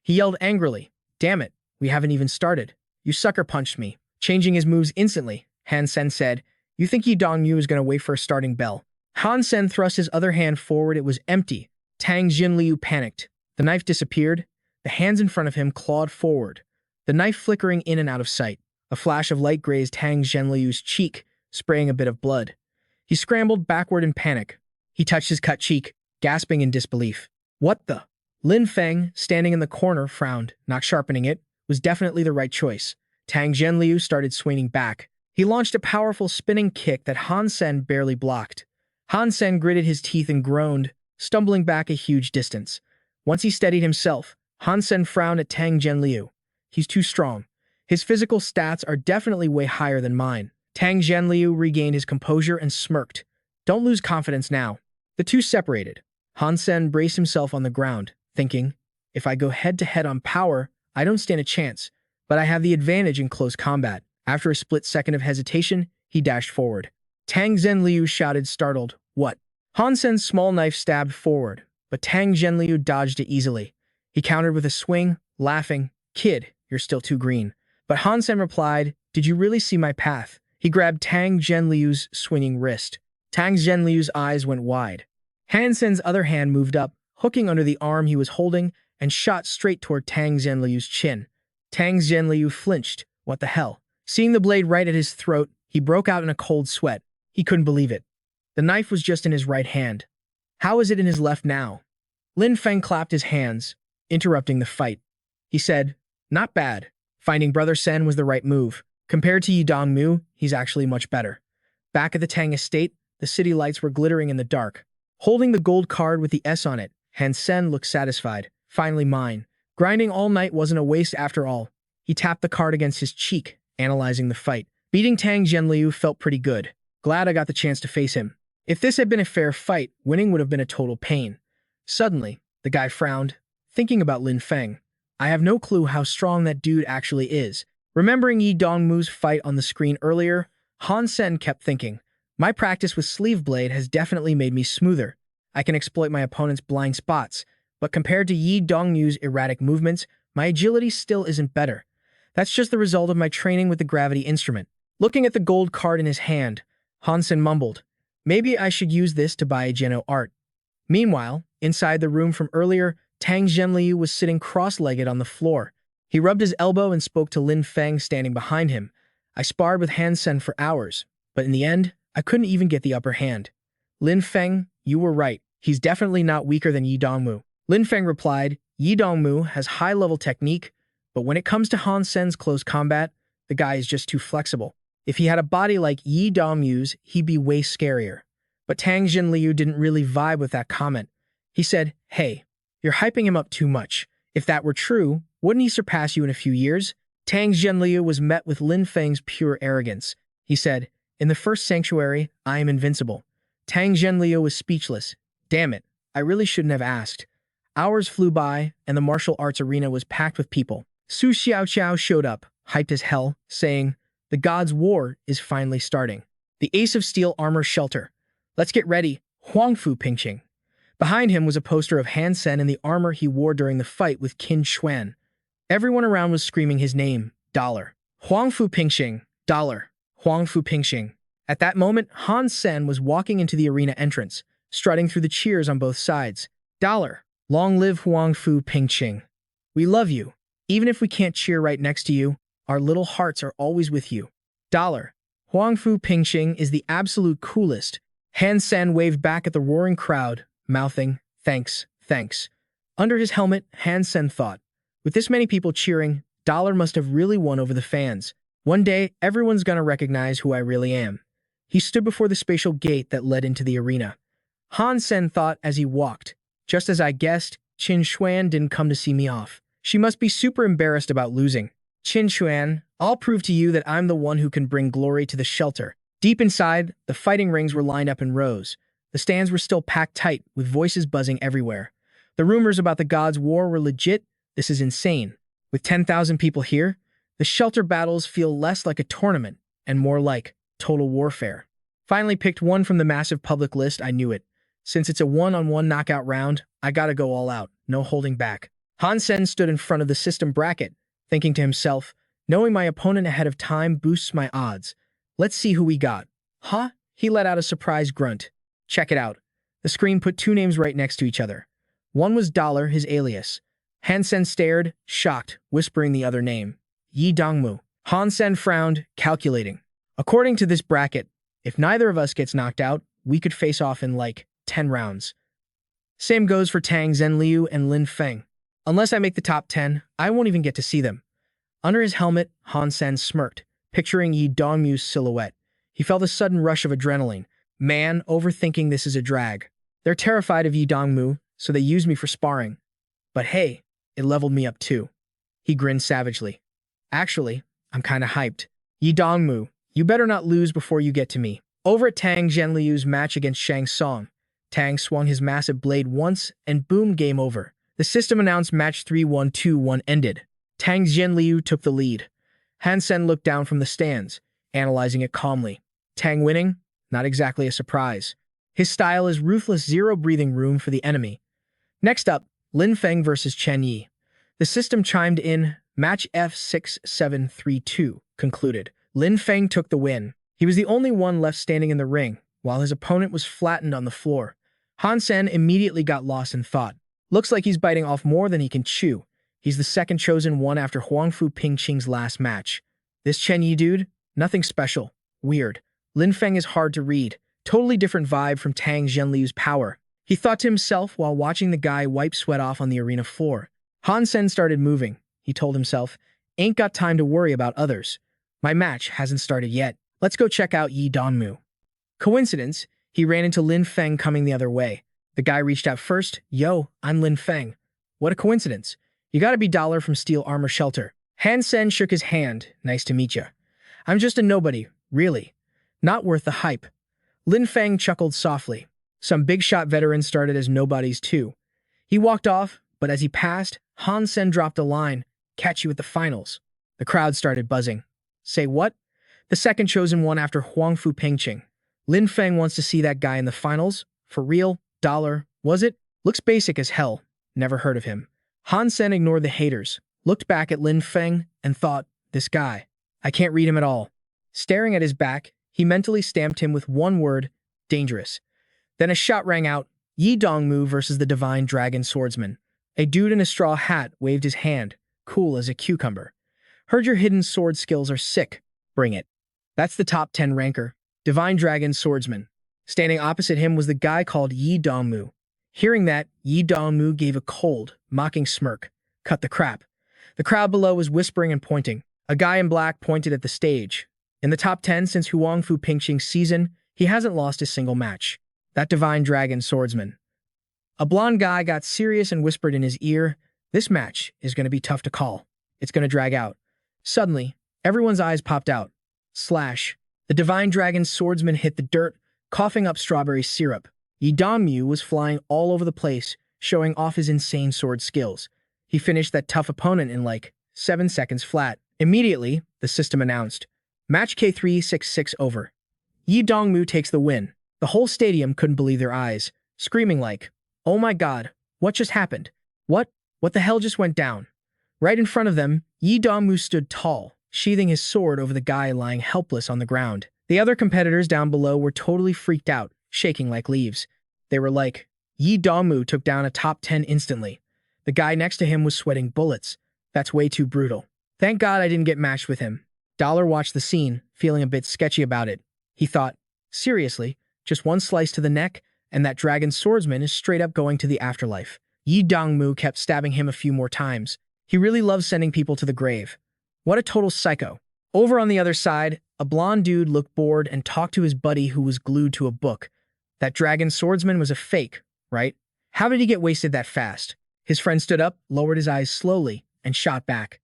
He yelled angrily, damn it, we haven't even started. You sucker punched me. Changing his moves instantly, Han Sen said. You think Yi Dongmu is going to wait for a starting bell? Han Sen thrust his other hand forward. It was empty. Tang Jinliu panicked. The knife disappeared. The hands in front of him clawed forward, the knife flickering in and out of sight. A flash of light grazed Tang Jinliu's cheek, spraying a bit of blood. He scrambled backward in panic. He touched his cut cheek, gasping in disbelief. What the? Lin Feng, standing in the corner, frowned. Not sharpening it was definitely the right choice. Tang Jinliu started swinging back. He launched a powerful spinning kick that Han Sen barely blocked. Han Sen gritted his teeth and groaned, stumbling back a huge distance. Once he steadied himself, Han Sen frowned at Tang Jinliu. He's too strong. His physical stats are definitely way higher than mine. Tang Jinliu regained his composure and smirked. Don't lose confidence now. The two separated. Han Sen braced himself on the ground, thinking, if I go head-to-head on power, I don't stand a chance, but I have the advantage in close combat. After a split second of hesitation, he dashed forward. Tang Jinliu shouted, startled, what? Han Sen's small knife stabbed forward, but Tang Jinliu dodged it easily. He countered with a swing, laughing, kid, you're still too green. But Han Sen replied, did you really see my path? He grabbed Tang Jinliu's swinging wrist. Tang Jinliu's eyes went wide. Han Sen's other hand moved up, hooking under the arm he was holding, and shot straight toward Tang Jinliu's chin. Tang Jinliu flinched. What the hell? Seeing the blade right at his throat, he broke out in a cold sweat. He couldn't believe it. The knife was just in his right hand. How is it in his left now? Lin Feng clapped his hands, interrupting the fight. He said, not bad. Finding Brother Sen was the right move. Compared to Yi Dongmu, he's actually much better. Back at the Tang estate, the city lights were glittering in the dark. Holding the gold card with the S on it, Han Sen looked satisfied. Finally mine. Grinding all night wasn't a waste after all. He tapped the card against his cheek, analyzing the fight. Beating Tang Jinliu felt pretty good. Glad I got the chance to face him. If this had been a fair fight, winning would have been a total pain. Suddenly, the guy frowned, thinking about Lin Feng. I have no clue how strong that dude actually is. Remembering Yi Dongmu's fight on the screen earlier, Han Sen kept thinking, my practice with sleeve blade has definitely made me smoother. I can exploit my opponent's blind spots, but compared to Yi Dongmu's erratic movements, my agility still isn't better. That's just the result of my training with the gravity instrument. Looking at the gold card in his hand, Han Sen mumbled, maybe I should use this to buy a Geno art. Meanwhile, inside the room from earlier, Tang Jinliu was sitting cross-legged on the floor. He rubbed his elbow and spoke to Lin Feng standing behind him. I sparred with Han Sen for hours, but in the end, I couldn't even get the upper hand. Lin Feng, you were right. He's definitely not weaker than Yi Dongmu. Lin Feng replied, Yi Dongmu has high-level technique, but when it comes to Han Sen's close combat, the guy is just too flexible. If he had a body like Yi Dongmu's, he'd be way scarier. But Tang Jinliu didn't really vibe with that comment. He said, hey, you're hyping him up too much. If that were true, wouldn't he surpass you in a few years? Tang Jinliu was met with Lin Feng's pure arrogance. He said, in the first sanctuary, I am invincible. Tang Jinliu was speechless. Damn it, I really shouldn't have asked. Hours flew by, and the martial arts arena was packed with people. Su Xiaoqiao showed up, hyped as hell, saying, the God's War is finally starting. The Ace of Steel Armor Shelter. Let's get ready, Huangfu Pingqing. Behind him was a poster of Han Sen in the armor he wore during the fight with Qin Xuan. Everyone around was screaming his name, Dollar. Huangfu Pingqing, Dollar, Huangfu Pingqing. At that moment, Han Sen was walking into the arena entrance, strutting through the cheers on both sides. Dollar, long live Huangfu Pingqing. We love you. Even if we can't cheer right next to you, our little hearts are always with you. Dollar, Huangfu Pingqing is the absolute coolest. Han Sen waved back at the roaring crowd, mouthing, thanks, thanks. Under his helmet, Han Sen thought, with this many people cheering, Dollar must have really won over the fans. One day, everyone's gonna recognize who I really am. He stood before the spatial gate that led into the arena. Han Sen thought as he walked, just as I guessed, Qin Xuan didn't come to see me off. She must be super embarrassed about losing. Qin Xuan, I'll prove to you that I'm the one who can bring glory to the shelter. Deep inside, the fighting rings were lined up in rows. The stands were still packed tight, with voices buzzing everywhere. The rumors about the God's War were legit. This is insane. With 10,000 people here, the shelter battles feel less like a tournament and more like total warfare. Finally picked one from the massive public list, I knew it. Since it's a one-on-one knockout round, I gotta go all out, no holding back. Han Sen stood in front of the system bracket, thinking to himself, knowing my opponent ahead of time boosts my odds. Let's see who we got. Huh? He let out a surprised grunt. Check it out. The screen put two names right next to each other. One was Dollar, his alias. Han Sen stared, shocked, whispering the other name. Yi Dongmu. Han Sen frowned, calculating. According to this bracket, if neither of us gets knocked out, we could face off in like 10 rounds. Same goes for Tang Zhenliu and Lin Feng. Unless I make the top 10, I won't even get to see them. Under his helmet, Han Sen smirked, picturing Yi Dongmu's silhouette. He felt a sudden rush of adrenaline. Man, overthinking this is a drag. They're terrified of Yi Dongmu, so they use me for sparring. But hey, it leveled me up too. He grinned savagely. Actually, I'm kinda hyped. Yi Dongmu, you better not lose before you get to me. Over at Tang Zhenliu's match against Shang Tsung, Tang swung his massive blade once and boom, game over. The system announced match 3-1-2-1 ended. Tang Zhenliu took the lead. Han Sen looked down from the stands, analyzing it calmly. Tang winning? Not exactly a surprise. His style is ruthless, zero breathing room for the enemy. Next up, Lin Feng versus Chen Yi. The system chimed in, match F6-7-3-2 concluded. Lin Feng took the win. He was the only one left standing in the ring, while his opponent was flattened on the floor. Han Sen immediately got lost in thought. Looks like he's biting off more than he can chew. He's the second chosen one after Huangfu Pingqing's last match. This Chen Yi dude? Nothing special. Weird. Lin Feng is hard to read. Totally different vibe from Tang Zhenliu's power. He thought to himself while watching the guy wipe sweat off on the arena floor. Han Sen started moving. He told himself, ain't got time to worry about others. My match hasn't started yet. Let's go check out Yi Dongmu. Coincidence, he ran into Lin Feng coming the other way. The guy reached out first. Yo, I'm Lin Feng. What a coincidence. You gotta be Dollar from Steel Armor Shelter. Han Sen shook his hand. Nice to meet ya. I'm just a nobody, really. Not worth the hype. Lin Feng chuckled softly. Some big shot veterans started as nobodies too. He walked off, but as he passed, Han Sen dropped a line, catch you at the finals. The crowd started buzzing. Say what? The second chosen one after Huangfu Pingqing. Lin Feng wants to see that guy in the finals? For real? Dollar? Was it? Looks basic as hell. Never heard of him. Han Sen ignored the haters, looked back at Lin Feng, and thought, this guy. I can't read him at all. Staring at his back, he mentally stamped him with one word, dangerous. Then a shot rang out, Yi Dongmu versus the Divine Dragon Swordsman. A dude in a straw hat waved his hand, cool as a cucumber. Heard your hidden sword skills are sick. Bring it. That's the top 10 ranker, Divine Dragon Swordsman. Standing opposite him was the guy called Yi Dongmu. Hearing that, Yi Dongmu gave a cold, mocking smirk. Cut the crap. The crowd below was whispering and pointing. A guy in black pointed at the stage. In the top 10 since Huangfu Pingqing's season, he hasn't lost a single match. That Divine Dragon Swordsman. A blonde guy got serious and whispered in his ear, this match is going to be tough to call. It's going to drag out. Suddenly, everyone's eyes popped out. Slash. The Divine Dragon Swordsman hit the dirt, coughing up strawberry syrup. Yi Dongmu was flying all over the place, showing off his insane sword skills. He finished that tough opponent in like 7 seconds flat. Immediately, the system announced, match K366 over. Yi Dongmu takes the win. The whole stadium couldn't believe their eyes, screaming like, oh my god, what just happened? What the hell just went down? Right in front of them, Yi Dongmu stood tall, sheathing his sword over the guy lying helpless on the ground. The other competitors down below were totally freaked out, shaking like leaves. They were like, Yi Dongmu took down a top 10 instantly. The guy next to him was sweating bullets. That's way too brutal. Thank God I didn't get matched with him. Dollar watched the scene, feeling a bit sketchy about it. He thought, seriously, just one slice to the neck, and that dragon swordsman is straight up going to the afterlife. Yi Dongmu kept stabbing him a few more times. He really loves sending people to the grave. What a total psycho. Over on the other side, a blonde dude looked bored and talked to his buddy who was glued to a book. That dragon swordsman was a fake, right? How did he get wasted that fast? His friend stood up, lowered his eyes slowly, and shot back.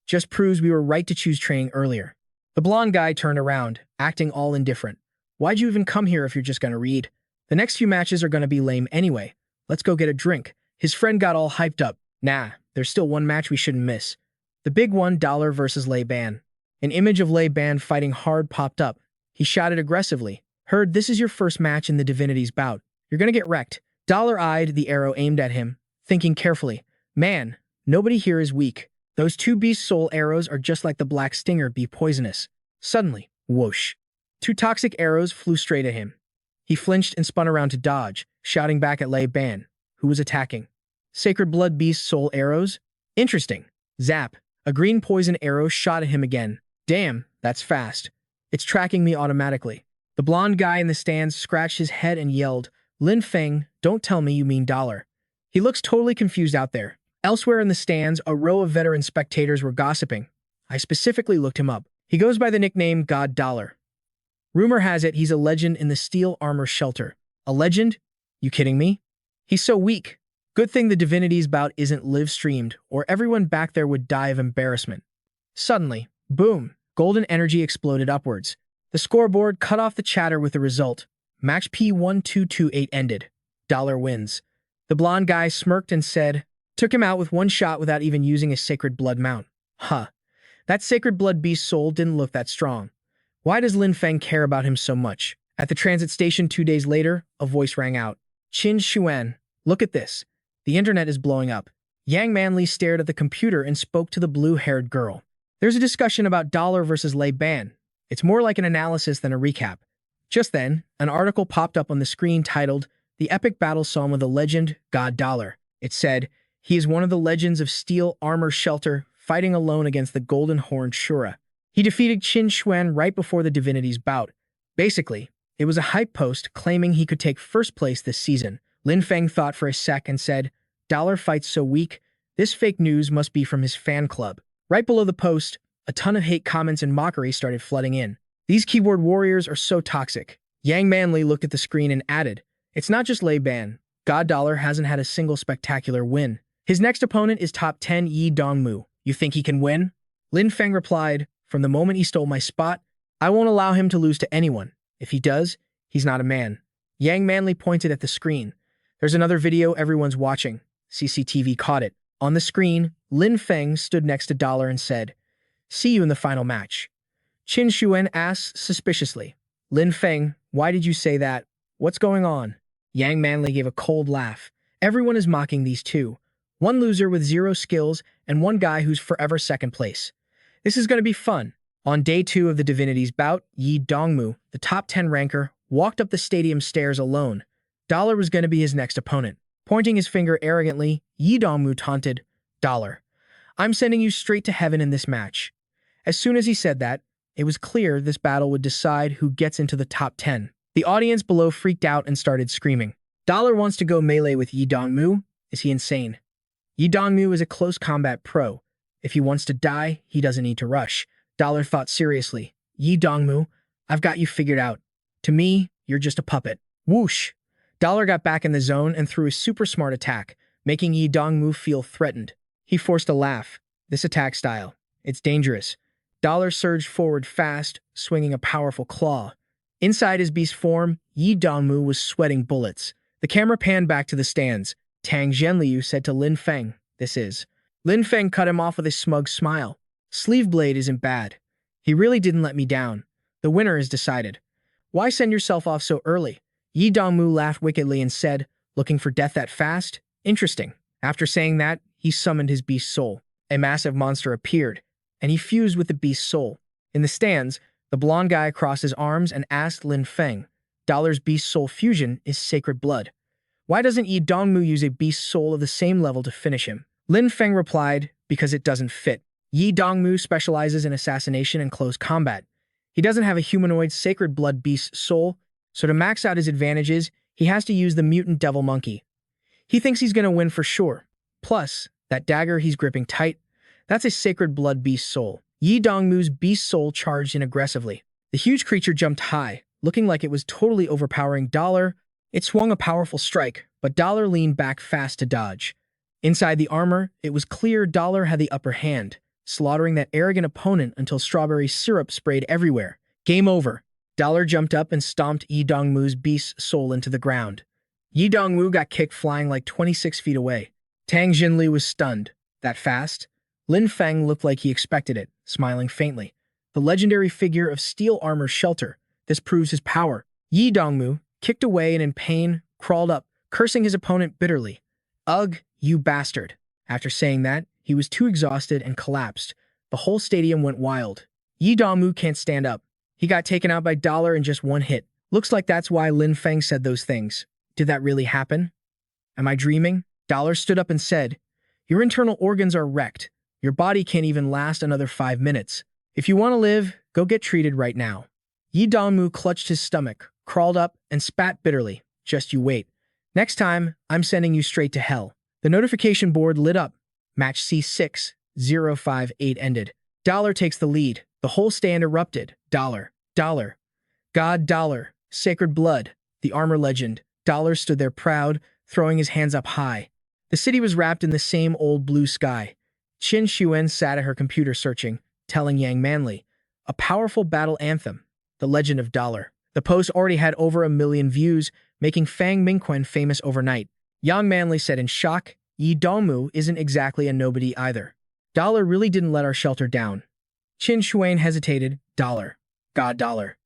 Just proves we were right to choose training earlier. The blonde guy turned around, acting all indifferent. Why'd you even come here if you're just gonna read? The next few matches are gonna be lame anyway. Let's go get a drink. His friend got all hyped up. Nah, there's still one match we shouldn't miss. The big one, Dollar versus Lei Ban. An image of Lei Ban fighting hard popped up. He shouted aggressively. Heard this is your first match in the Divinity's bout. You're gonna get wrecked. Dollar eyed the arrow aimed at him, thinking carefully. Man, nobody here is weak. Those two beast soul arrows are just like the black stinger be poisonous. Suddenly, whoosh. Two toxic arrows flew straight at him. He flinched and spun around to dodge, shouting back at Lei Ban, who was attacking. Sacred Blood Beast Soul arrows? Interesting. Zap. A green poison arrow shot at him again. Damn, that's fast. It's tracking me automatically. The blonde guy in the stands scratched his head and yelled, Lin Feng, don't tell me you mean dollar. He looks totally confused out there. Elsewhere in the stands, a row of veteran spectators were gossiping. I specifically looked him up. He goes by the nickname God Dollar. Rumor has it he's a legend in the steel armor shelter. A legend? You kidding me? He's so weak. Good thing the Divinities bout isn't live-streamed, or everyone back there would die of embarrassment. Suddenly, boom, golden energy exploded upwards. The scoreboard cut off the chatter with the result. Match P1228 ended. Dollar wins. The blonde guy smirked and said, took him out with one shot without even using a sacred blood mount. Huh. That sacred blood beast soul didn't look that strong. Why does Lin Feng care about him so much? At the transit station 2 days later, a voice rang out. Qin Xuan, look at this. The internet is blowing up. Yang Manli stared at the computer and spoke to the blue-haired girl. There's a discussion about Dollar versus Lei Ban. It's more like an analysis than a recap. Just then, an article popped up on the screen titled, The Epic Battle Psalm of the Legend, God Dollar. It said, he is one of the legends of steel armor shelter, fighting alone against the golden horned Shura. He defeated Qin Xuan right before the Divinities bout. Basically, it was a hype post claiming he could take first place this season. Lin Feng thought for a sec and said, Dollar fights so weak, this fake news must be from his fan club. Right below the post, a ton of hate comments and mockery started flooding in. These keyboard warriors are so toxic. Yang Manli looked at the screen and added, it's not just Lei Ban. God Dollar hasn't had a single spectacular win. His next opponent is top 10 Yi Dongmu. You think he can win? Lin Feng replied, from the moment he stole my spot, I won't allow him to lose to anyone. If he does, he's not a man. Yang Manli pointed at the screen. There's another video everyone's watching. CCTV caught it. On the screen, Lin Feng stood next to Dollar and said, see you in the final match. Qin Xuan asked suspiciously, Lin Feng, why did you say that? What's going on? Yang Manli gave a cold laugh. Everyone is mocking these two. One loser with 0 skills and one guy who's forever second place. This is going to be fun. On day 2 of the Divinities bout, Yi Dongmu, the top 10 ranker, walked up the stadium stairs alone. Dollar was going to be his next opponent. Pointing his finger arrogantly, Yi Dongmu taunted, Dollar, I'm sending you straight to heaven in this match. As soon as he said that, it was clear this battle would decide who gets into the top 10. The audience below freaked out and started screaming. Dollar wants to go melee with Yi Dongmu? Is he insane? Yi Dongmu is a close combat pro. If he wants to die, he doesn't need to rush. Dollar thought seriously. Yi Dongmu, I've got you figured out. To me, you're just a puppet. Whoosh! Dollar got back in the zone and threw a super smart attack, making Yi Dongmu feel threatened. He forced a laugh. This attack style. It's dangerous. Dollar surged forward fast, swinging a powerful claw. Inside his beast form, Yi Dongmu was sweating bullets. The camera panned back to the stands. Tang Zhenliu said to Lin Feng, this is. Lin Feng cut him off with a smug smile. Sleeve blade isn't bad. He really didn't let me down. The winner is decided. Why send yourself off so early? Yi Dongmu laughed wickedly and said, looking for death that fast? Interesting. After saying that, he summoned his beast soul. A massive monster appeared, and he fused with the beast soul. In the stands, the blonde guy crossed his arms and asked Lin Feng, Dollar's beast soul fusion is sacred blood. Why doesn't Yi Dongmu use a beast soul of the same level to finish him? Lin Feng replied, because it doesn't fit. Yi Dongmu specializes in assassination and close combat. He doesn't have a humanoid sacred blood beast soul, so to max out his advantages, he has to use the mutant devil monkey. He thinks he's going to win for sure. Plus, that dagger he's gripping tight, that's a sacred blood beast soul. Yi Dongmu's beast soul charged in aggressively. The huge creature jumped high, looking like it was totally overpowering Dollar. It swung a powerful strike, but Dollar leaned back fast to dodge. Inside the armor, it was clear Dollar had the upper hand, slaughtering that arrogant opponent until strawberry syrup sprayed everywhere. Game over. Dollar jumped up and stomped Yi Dongmu's beast soul into the ground. Yi Dongmu got kicked flying like 26 feet away. Tang Zhenli was stunned. That fast? Lin Feng looked like he expected it, smiling faintly. The legendary figure of steel armor shelter. This proves his power. Yi Dongmu, kicked away and in pain, crawled up, cursing his opponent bitterly. Ugh, you bastard. After saying that, he was too exhausted and collapsed. The whole stadium went wild. Yi Dongmu can't stand up. He got taken out by Dollar in just one hit. Looks like that's why Lin Feng said those things. Did that really happen? Am I dreaming? Dollar stood up and said, your internal organs are wrecked. Your body can't even last another 5 minutes. If you want to live, go get treated right now. Yi Dongmu clutched his stomach, crawled up, and spat bitterly. Just you wait. Next time, I'm sending you straight to hell. The notification board lit up. Match C6058 ended. Dollar takes the lead. The whole stand erupted. Dollar. Dollar. God Dollar. Sacred blood. The armor legend. Dollar stood there proud, throwing his hands up high. The city was wrapped in the same old blue sky. Qin Xuan sat at her computer searching, telling Yang Manly. A powerful battle anthem. The Legend of Dollar. The post already had over 1 million views, making Fang Mingquen famous overnight. Yang Manly said in shock, Yi Dongmu isn't exactly a nobody either. Dollar really didn't let our shelter down. Qin Xuan hesitated. Dollar. God Dollar.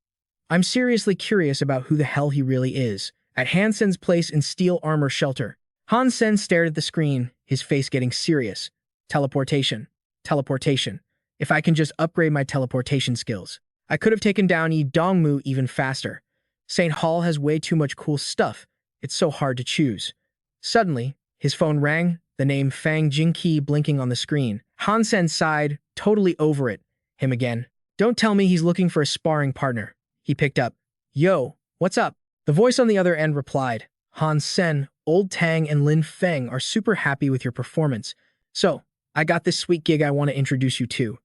I'm seriously curious about who the hell he really is. At Han Sen's place in steel armor shelter, Han Sen stared at the screen, his face getting serious. Teleportation. Teleportation. If I can just upgrade my teleportation skills, I could have taken down Yi Dongmu even faster. St. Hall has way too much cool stuff. It's so hard to choose. Suddenly, his phone rang, the name Fang Jingqi blinking on the screen. Han Sen sighed, totally over it. Him again. Don't tell me he's looking for a sparring partner. He picked up. Yo, what's up? The voice on the other end replied. Han Sen, Old Tang, and Lin Feng are super happy with your performance. So, I got this sweet gig I want to introduce you to.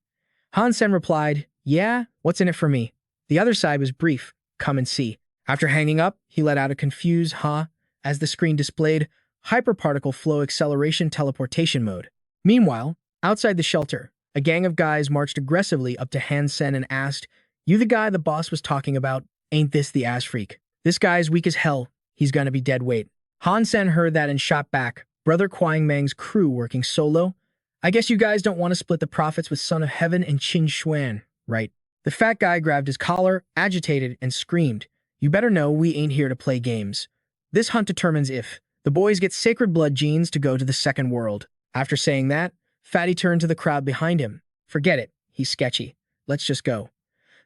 Han Sen replied, yeah, what's in it for me? The other side was brief. Come and see. After hanging up, he let out a confused huh as the screen displayed hyperparticle flow acceleration teleportation mode. Meanwhile, outside the shelter, a gang of guys marched aggressively up to Han Sen and asked, you the guy the boss was talking about? Ain't this the ass freak? This guy's weak as hell. He's gonna be dead weight. Han Sen heard that and shot back. Brother Quang Meng's crew working solo? I guess you guys don't want to split the profits with Son of Heaven and Qin Xuan, right? The fat guy grabbed his collar, agitated, and screamed, you better know we ain't here to play games. This hunt determines if the boys get sacred blood genes to go to the second world. After saying that, Fatty turned to the crowd behind him. Forget it. He's sketchy. Let's just go.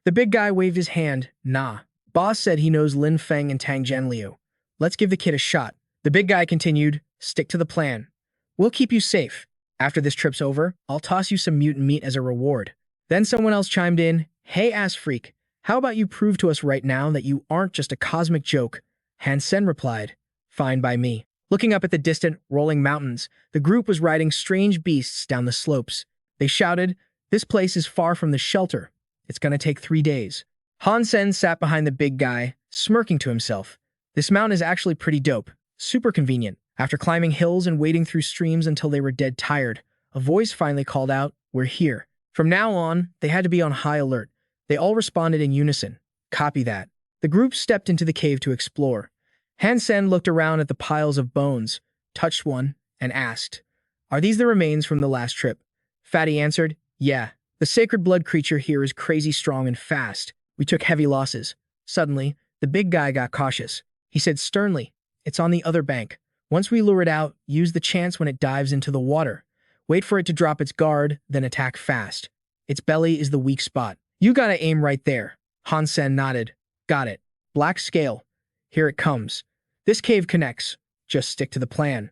The big guy waved his hand. Nah. Boss said he knows Lin Feng and Tang Jianliu. Let's give the kid a shot. The big guy continued, stick to the plan. We'll keep you safe. After this trip's over, I'll toss you some mutant meat as a reward. Then someone else chimed in, hey ass freak, how about you prove to us right now that you aren't just a cosmic joke? Han Sen replied, fine by me. Looking up at the distant, rolling mountains, the group was riding strange beasts down the slopes. They shouted, this place is far from the shelter. It's gonna take 3 days. Han Sen sat behind the big guy, smirking to himself. This mountain is actually pretty dope, super convenient. After climbing hills and wading through streams until they were dead tired, a voice finally called out, we're here. From now on, they had to be on high alert. They all responded in unison. Copy that. The group stepped into the cave to explore. Han Sen looked around at the piles of bones, touched one, and asked, are these the remains from the last trip? Fatty answered, yeah. The sacred blood creature here is crazy strong and fast. We took heavy losses. Suddenly, the big guy got cautious. He said sternly, it's on the other bank. Once we lure it out, use the chance when it dives into the water. Wait for it to drop its guard, then attack fast. Its belly is the weak spot. You gotta aim right there. Han Sen nodded. Got it. Black scale. Here it comes. This cave connects. Just stick to the plan.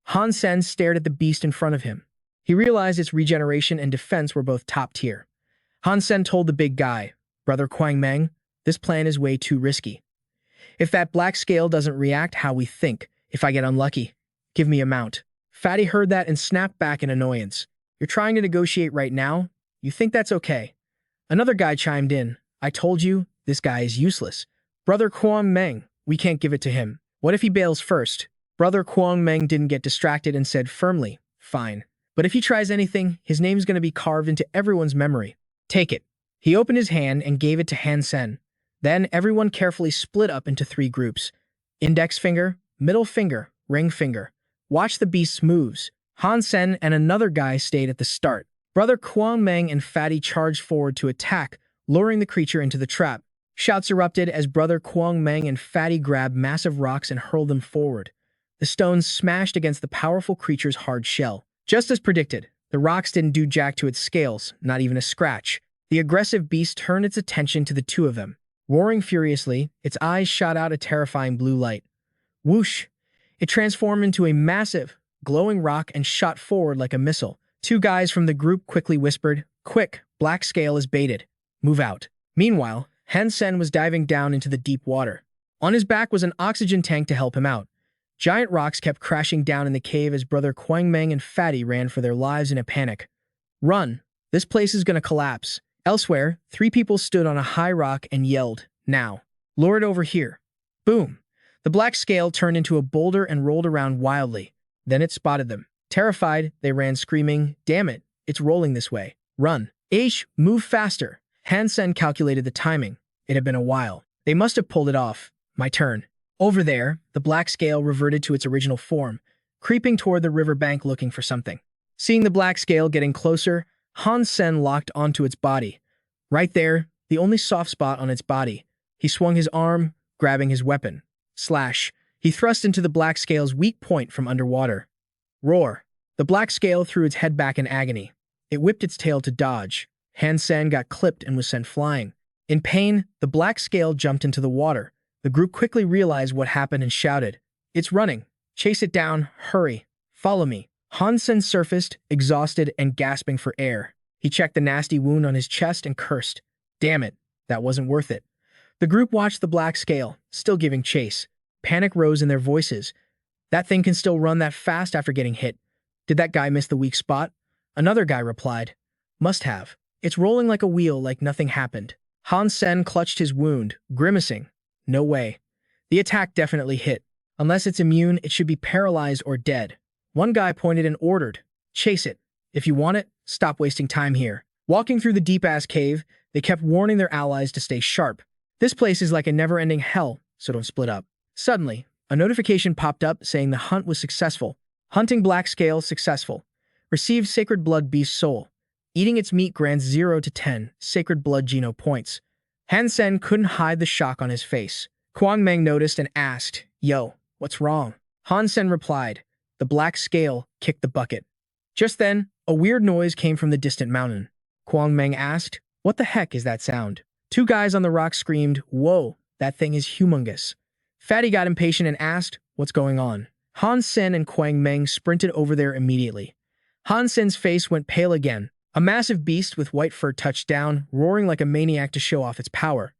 Han Sen stared at the beast in front of him. He realized its regeneration and defense were both top tier. Han Sen told the big guy, Brother Quang Meng, this plan is way too risky. If that black scale doesn't react how we think, if I get unlucky, give me a mount. Fatty heard that and snapped back in annoyance. You're trying to negotiate right now? You think that's okay? Another guy chimed in. I told you, this guy is useless. Brother Quang Meng, we can't give it to him. What if he bails first? Brother Quang Meng didn't get distracted and said firmly, fine. But if he tries anything, his name's going to be carved into everyone's memory. Take it. He opened his hand and gave it to Han Sen. Then everyone carefully split up into 3 groups. Index finger, middle finger, ring finger. Watch the beast's moves. Han Sen and another guy stayed at the start. Brother Quang Meng and Fatty charged forward to attack, luring the creature into the trap. Shouts erupted as Brother Quang Meng and Fatty grabbed massive rocks and hurled them forward. The stones smashed against the powerful creature's hard shell. Just as predicted, the rocks didn't do jack to its scales, not even a scratch. The aggressive beast turned its attention to the two of them. Roaring furiously, its eyes shot out a terrifying blue light. Whoosh! It transformed into a massive, glowing rock and shot forward like a missile. Two guys from the group quickly whispered, "Quick, Black Scale is baited. Move out." Meanwhile, Han Sen was diving down into the deep water. On his back was an oxygen tank to help him out. Giant rocks kept crashing down in the cave as brother Kwang Meng and Fatty ran for their lives in a panic. "Run! This place is gonna collapse." Elsewhere, three people stood on a high rock and yelled, "Now! Lure it over here!" Boom! The black scale turned into a boulder and rolled around wildly. Then it spotted them. Terrified, they ran screaming, "Damn it! It's rolling this way. Run!" "Aish, move faster!" Han Sen calculated the timing. It had been a while. They must have pulled it off. My turn. Over there, the black scale reverted to its original form, creeping toward the riverbank looking for something. Seeing the black scale getting closer, Han Sen locked onto its body. Right there, the only soft spot on its body. He swung his arm, grabbing his weapon. Slash. He thrust into the black scale's weak point from underwater. Roar. The black scale threw its head back in agony. It whipped its tail to dodge. Han Sen got clipped and was sent flying. In pain, the black scale jumped into the water. The group quickly realized what happened and shouted, "It's running! Chase it down! Hurry! Follow me!" Han Sen surfaced, exhausted and gasping for air. He checked the nasty wound on his chest and cursed. Damn it, that wasn't worth it. The group watched the black scale, still giving chase. Panic rose in their voices. That thing can still run that fast after getting hit. Did that guy miss the weak spot? Another guy replied, "Must have. It's rolling like a wheel like nothing happened." Han Sen clutched his wound, grimacing. No way. The attack definitely hit. Unless it's immune, it should be paralyzed or dead. One guy pointed and ordered, "Chase it. If you want it, stop wasting time here." Walking through the deep-ass cave, they kept warning their allies to stay sharp. This place is like a never-ending hell, so don't split up. Suddenly, a notification popped up saying the hunt was successful. Hunting black scale successful. Received sacred blood beast soul. Eating its meat grants 0 to 10 sacred blood geno points. Han Sen couldn't hide the shock on his face. Kwang Meng noticed and asked, "Yo, what's wrong?" Han Sen replied, "The black scale kicked the bucket." Just then, a weird noise came from the distant mountain. Kwang Meng asked, "What the heck is that sound?" Two guys on the rock screamed, "Whoa, that thing is humongous." Fatty got impatient and asked, "What's going on?" Han Sen and Kwang Meng sprinted over there immediately. Han Sen's face went pale again. A massive beast with white fur touched down, roaring like a maniac to show off its power.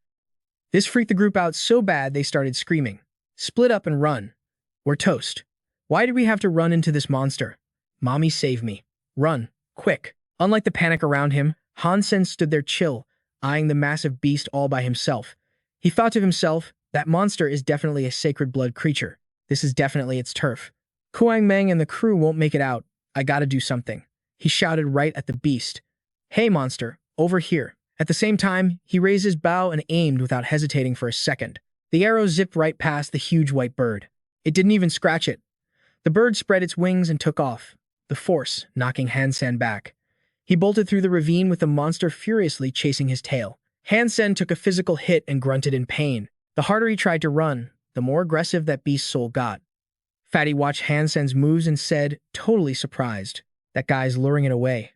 This freaked the group out so bad they started screaming. "Split up and run. We're toast. Why did we have to run into this monster? Mommy, save me. Run, quick." Unlike the panic around him, Han Sen stood there chill, eyeing the massive beast all by himself. He thought to himself, that monster is definitely a sacred blood creature. This is definitely its turf. Kwang Meng and the crew won't make it out. I gotta do something. He shouted right at the beast. "Hey, monster, over here." At the same time, he raised his bow and aimed without hesitating for a second. The arrow zipped right past the huge white bird. It didn't even scratch it. The bird spread its wings and took off, the force knocking Han Sen back. He bolted through the ravine with the monster furiously chasing his tail. Han Sen took a physical hit and grunted in pain. The harder he tried to run, the more aggressive that beast's soul got. Fatty watched Han Sen's moves and said, totally surprised, "That guy's luring it away.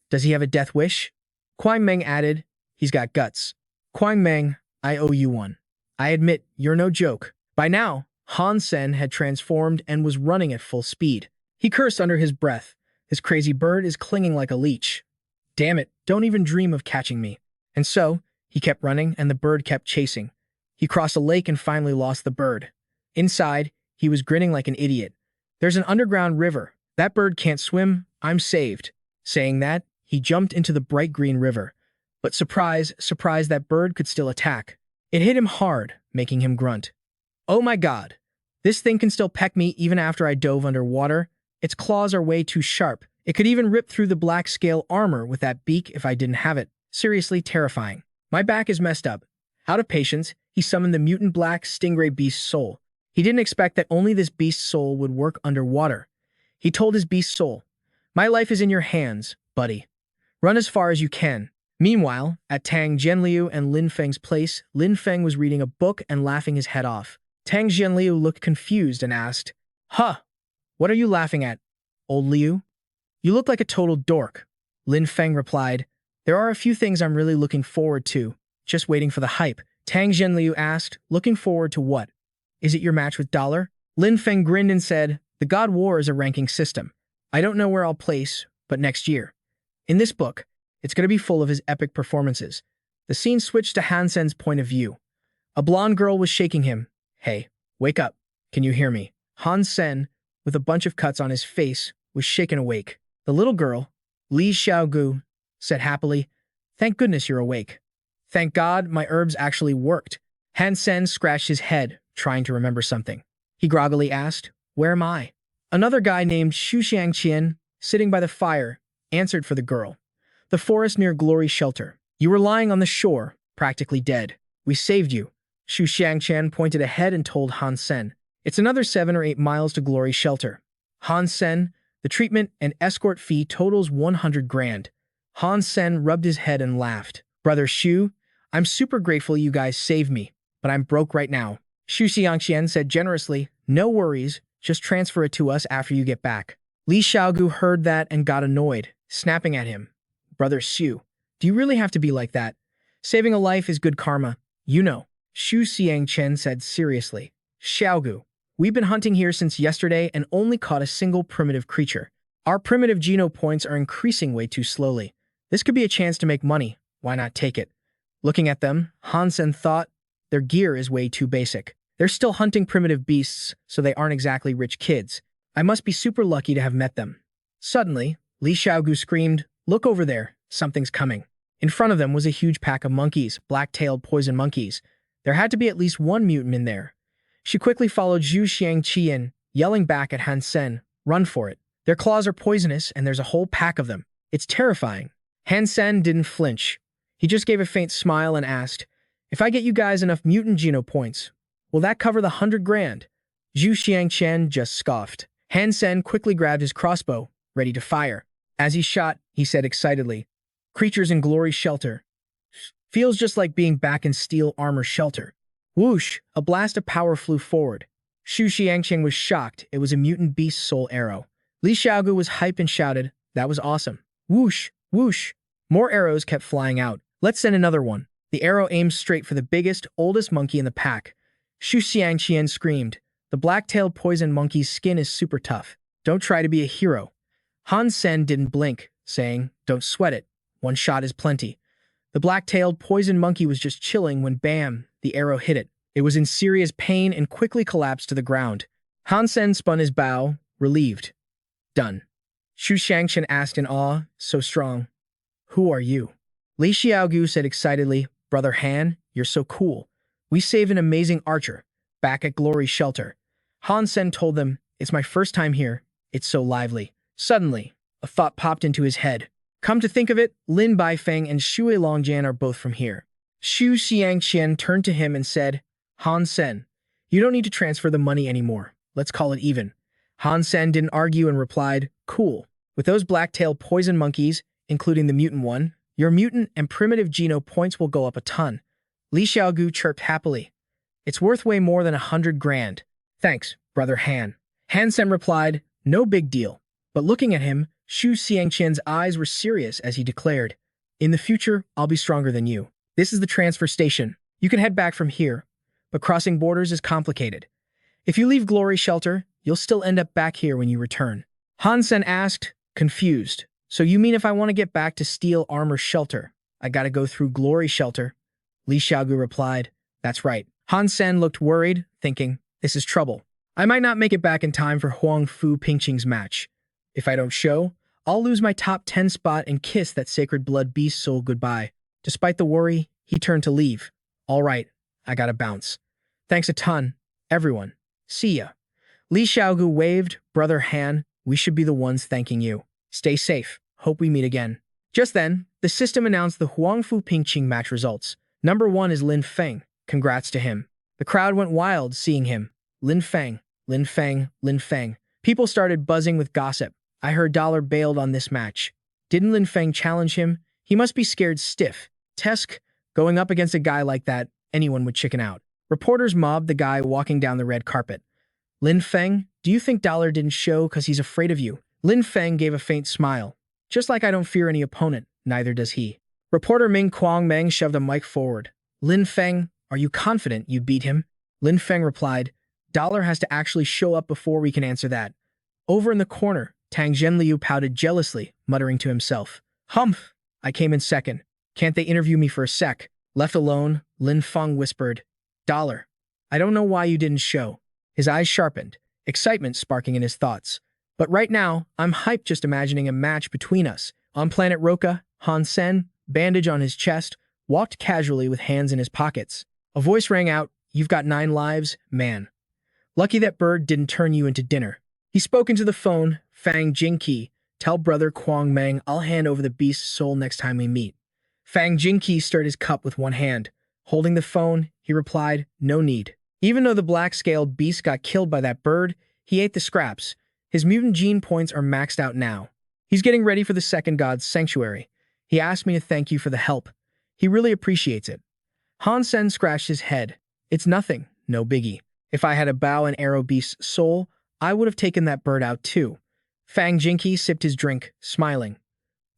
Does he have a death wish?" Kwang Meng added, "He's got guts." "Kwang Meng, I owe you one. I admit, you're no joke." By now, Han Sen had transformed and was running at full speed. He cursed under his breath. "This crazy bird is clinging like a leech. Damn it, don't even dream of catching me." And so, he kept running and the bird kept chasing. He crossed a lake and finally lost the bird. Inside, he was grinning like an idiot. "There's an underground river. That bird can't swim. I'm saved." Saying that, he jumped into the bright green river. But surprise, surprise, that bird could still attack. It hit him hard, making him grunt. "Oh my god. This thing can still peck me even after I dove underwater. Its claws are way too sharp. It could even rip through the black scale armor with that beak if I didn't have it. Seriously terrifying. My back is messed up." Out of patience, he summoned the mutant black stingray beast soul. He didn't expect that only this beast's soul would work underwater. He told his beast soul, "My life is in your hands, buddy. Run as far as you can." Meanwhile, at Tang Jianliu and Lin Feng's place, Lin Feng was reading a book and laughing his head off. Tang Jianliu looked confused and asked, "Huh, what are you laughing at, old Liu? You look like a total dork." Lin Feng replied, There are a few things I'm really looking forward to, just waiting for the hype. Tang Zhenliu asked, looking forward to what? Is it your match with Dollar? Lin Feng grinned and said, the God War is a ranking system. I don't know where I'll place, but next year. In this book, it's going to be full of his epic performances. The scene switched to Han Sen's point of view. A blonde girl was shaking him. Hey, wake up. Can you hear me? Han Sen, with a bunch of cuts on his face, was shaken awake. The little girl, Li Xiaogu, said happily, thank goodness you're awake. Thank God my herbs actually worked. Han Sen scratched his head, trying to remember something. He groggily asked, where am I? Another guy named Xu Xiangqian, sitting by the fire, answered for the girl. The forest near Glory Shelter. You were lying on the shore, practically dead. We saved you. Xu Xiangqian pointed ahead and told Han Sen. It's another 7 or 8 miles to Glory Shelter. Han Sen, the treatment and escort fee totals 100 grand. Han Sen rubbed his head and laughed. Brother Xu, I'm super grateful you guys saved me, but I'm broke right now. Xu Xiangqian said generously, no worries, just transfer it to us after you get back. Li Xiaogu heard that and got annoyed, snapping at him. Brother Xu, do you really have to be like that? Saving a life is good karma, you know. Xu Xiangqian said seriously. Xiaogu, we've been hunting here since yesterday and only caught a single primitive creature. Our primitive geno points are increasing way too slowly. This could be a chance to make money. Why not take it? Looking at them, Han Sen thought, their gear is way too basic. They're still hunting primitive beasts, so they aren't exactly rich kids. I must be super lucky to have met them. Suddenly, Li Xiaogu screamed, look over there, something's coming. In front of them was a huge pack of monkeys, black-tailed poison monkeys. There had to be at least one mutant in there. She quickly followed Xu Xiangqian, yelling back at Han Sen, run for it. Their claws are poisonous and there's a whole pack of them. It's terrifying. Han Sen didn't flinch. He just gave a faint smile and asked, if I get you guys enough mutant geno points, will that cover the 100 grand? Xu Xiangqian just scoffed. Han Sen quickly grabbed his crossbow, ready to fire. As he shot, he said excitedly, creatures in Glory Shelter. Feels just like being back in steel armor shelter. Whoosh, a blast of power flew forward. Xu Xiangqian was shocked. It was a mutant beast soul arrow. Li Xiaogu was hyped and shouted, that was awesome. Whoosh, whoosh. More arrows kept flying out. Let's send another one. The arrow aimed straight for the biggest, oldest monkey in the pack. Xu Xiangqian screamed, the black-tailed poison monkey's skin is super tough. Don't try to be a hero. Han Sen didn't blink, saying, don't sweat it. One shot is plenty. The black-tailed poison monkey was just chilling when bam, the arrow hit it. It was in serious pain and quickly collapsed to the ground. Han Sen spun his bow, relieved. Done. Xu Xiangqian asked in awe, so strong. Who are you? Li Xiaogu said excitedly, Brother Han, you're so cool. We saved an amazing archer, back at Glory Shelter. Han Sen told them, it's my first time here. It's so lively. Suddenly, a thought popped into his head. Come to think of it, Lin Baifeng and Xue Longjian are both from here. Xu Xiangqian turned to him and said, Han Sen, you don't need to transfer the money anymore. Let's call it even. Han Sen didn't argue and replied, cool. With those black-tailed poison monkeys, including the mutant one, your mutant and primitive geno points will go up a ton. Li Xiaogu chirped happily. It's worth way more than 100 grand. Thanks, Brother Han. Han Sen replied, no big deal. But looking at him, Xu Xiangqian's eyes were serious as he declared, in the future, I'll be stronger than you. This is the transfer station. You can head back from here, but crossing borders is complicated. If you leave Glory Shelter, you'll still end up back here when you return. Han Sen asked, confused. So you mean if I want to get back to Steel Armor Shelter, I gotta go through Glory Shelter? Li Xiaogu replied, that's right. Han Sen looked worried, thinking, this is trouble. I might not make it back in time for Huang Fu Pingqing's match. If I don't show, I'll lose my top 10 spot and kiss that sacred blood beast soul goodbye. Despite the worry, he turned to leave. All right, I gotta bounce. Thanks a ton, everyone. See ya. Li Xiaogu waved, Brother Han, we should be the ones thanking you. Stay safe. Hope we meet again. Just then, the system announced the Huang Fu Pingqing match results. Number 1 is Lin Feng. Congrats to him. The crowd went wild seeing him. Lin Feng, Lin Feng, Lin Feng. People started buzzing with gossip. I heard Dollar bailed on this match. Didn't Lin Feng challenge him? He must be scared stiff. Tesk, going up against a guy like that, anyone would chicken out. Reporters mobbed the guy walking down the red carpet. Lin Feng, do you think Dollar didn't show because he's afraid of you? Lin Feng gave a faint smile. Just like I don't fear any opponent, neither does he. Reporter Ming Kwang Meng shoved a mic forward. Lin Feng, are you confident you beat him? Lin Feng replied, Dollar has to actually show up before we can answer that. Over in the corner, Tang Zhenliu pouted jealously, muttering to himself. Humph! I came in second. Can't they interview me for a sec? Left alone, Lin Feng whispered. Dollar. I don't know why you didn't show. His eyes sharpened, excitement sparking in his thoughts. But right now, I'm hyped just imagining a match between us. On planet Roka, Han Sen, bandage on his chest, walked casually with hands in his pockets. A voice rang out, You've got 9 lives, man. Lucky that bird didn't turn you into dinner. He spoke into the phone, Fang Jingqi, tell brother Kwang Meng I'll hand over the beast's soul next time we meet. Fang Jingqi stirred his cup with one hand. Holding the phone, he replied, No need. Even though the black-scaled beast got killed by that bird, he ate the scraps. His mutant gene points are maxed out now. He's getting ready for the second god's sanctuary. He asked me to thank you for the help. He really appreciates it. Han Sen scratched his head. It's nothing, no biggie. If I had a bow and arrow beast's soul, I would have taken that bird out too. Fang Jingqi sipped his drink, smiling.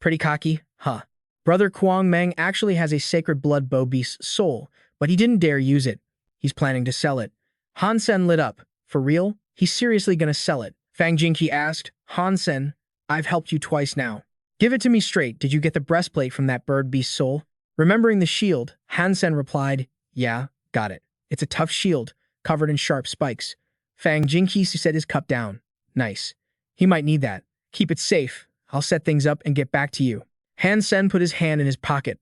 Pretty cocky, huh? Brother Kwang Meng actually has a sacred blood bow beast's soul, but he didn't dare use it. He's planning to sell it. Han Sen lit up. For real? He's seriously gonna sell it. Fang Jingqi asked, Han Sen, I've helped you twice now. Give it to me straight. Did you get the breastplate from that bird beast's soul? Remembering the shield, Han Sen replied, Yeah, got it. It's a tough shield, covered in sharp spikes. Fang Jingqi set his cup down. Nice. He might need that. Keep it safe. I'll set things up and get back to you. Han Sen put his hand in his pocket,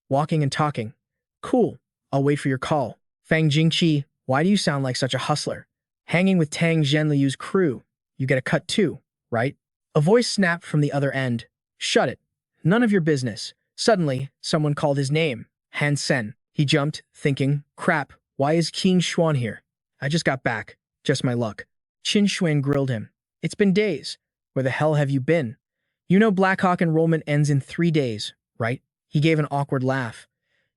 walking and talking. Cool. I'll wait for your call. Fang Jingqi, why do you sound like such a hustler? Hanging with Tang Zhenliu's crew. You get a cut too, right? A voice snapped from the other end. Shut it. None of your business. Suddenly, someone called his name. Han Sen. He jumped, thinking, crap, why is Qin Xuan here? I just got back. Just my luck. Qin Xuan grilled him. It's been days. Where the hell have you been? You know Blackhawk enrollment ends in 3 days, right? He gave an awkward laugh.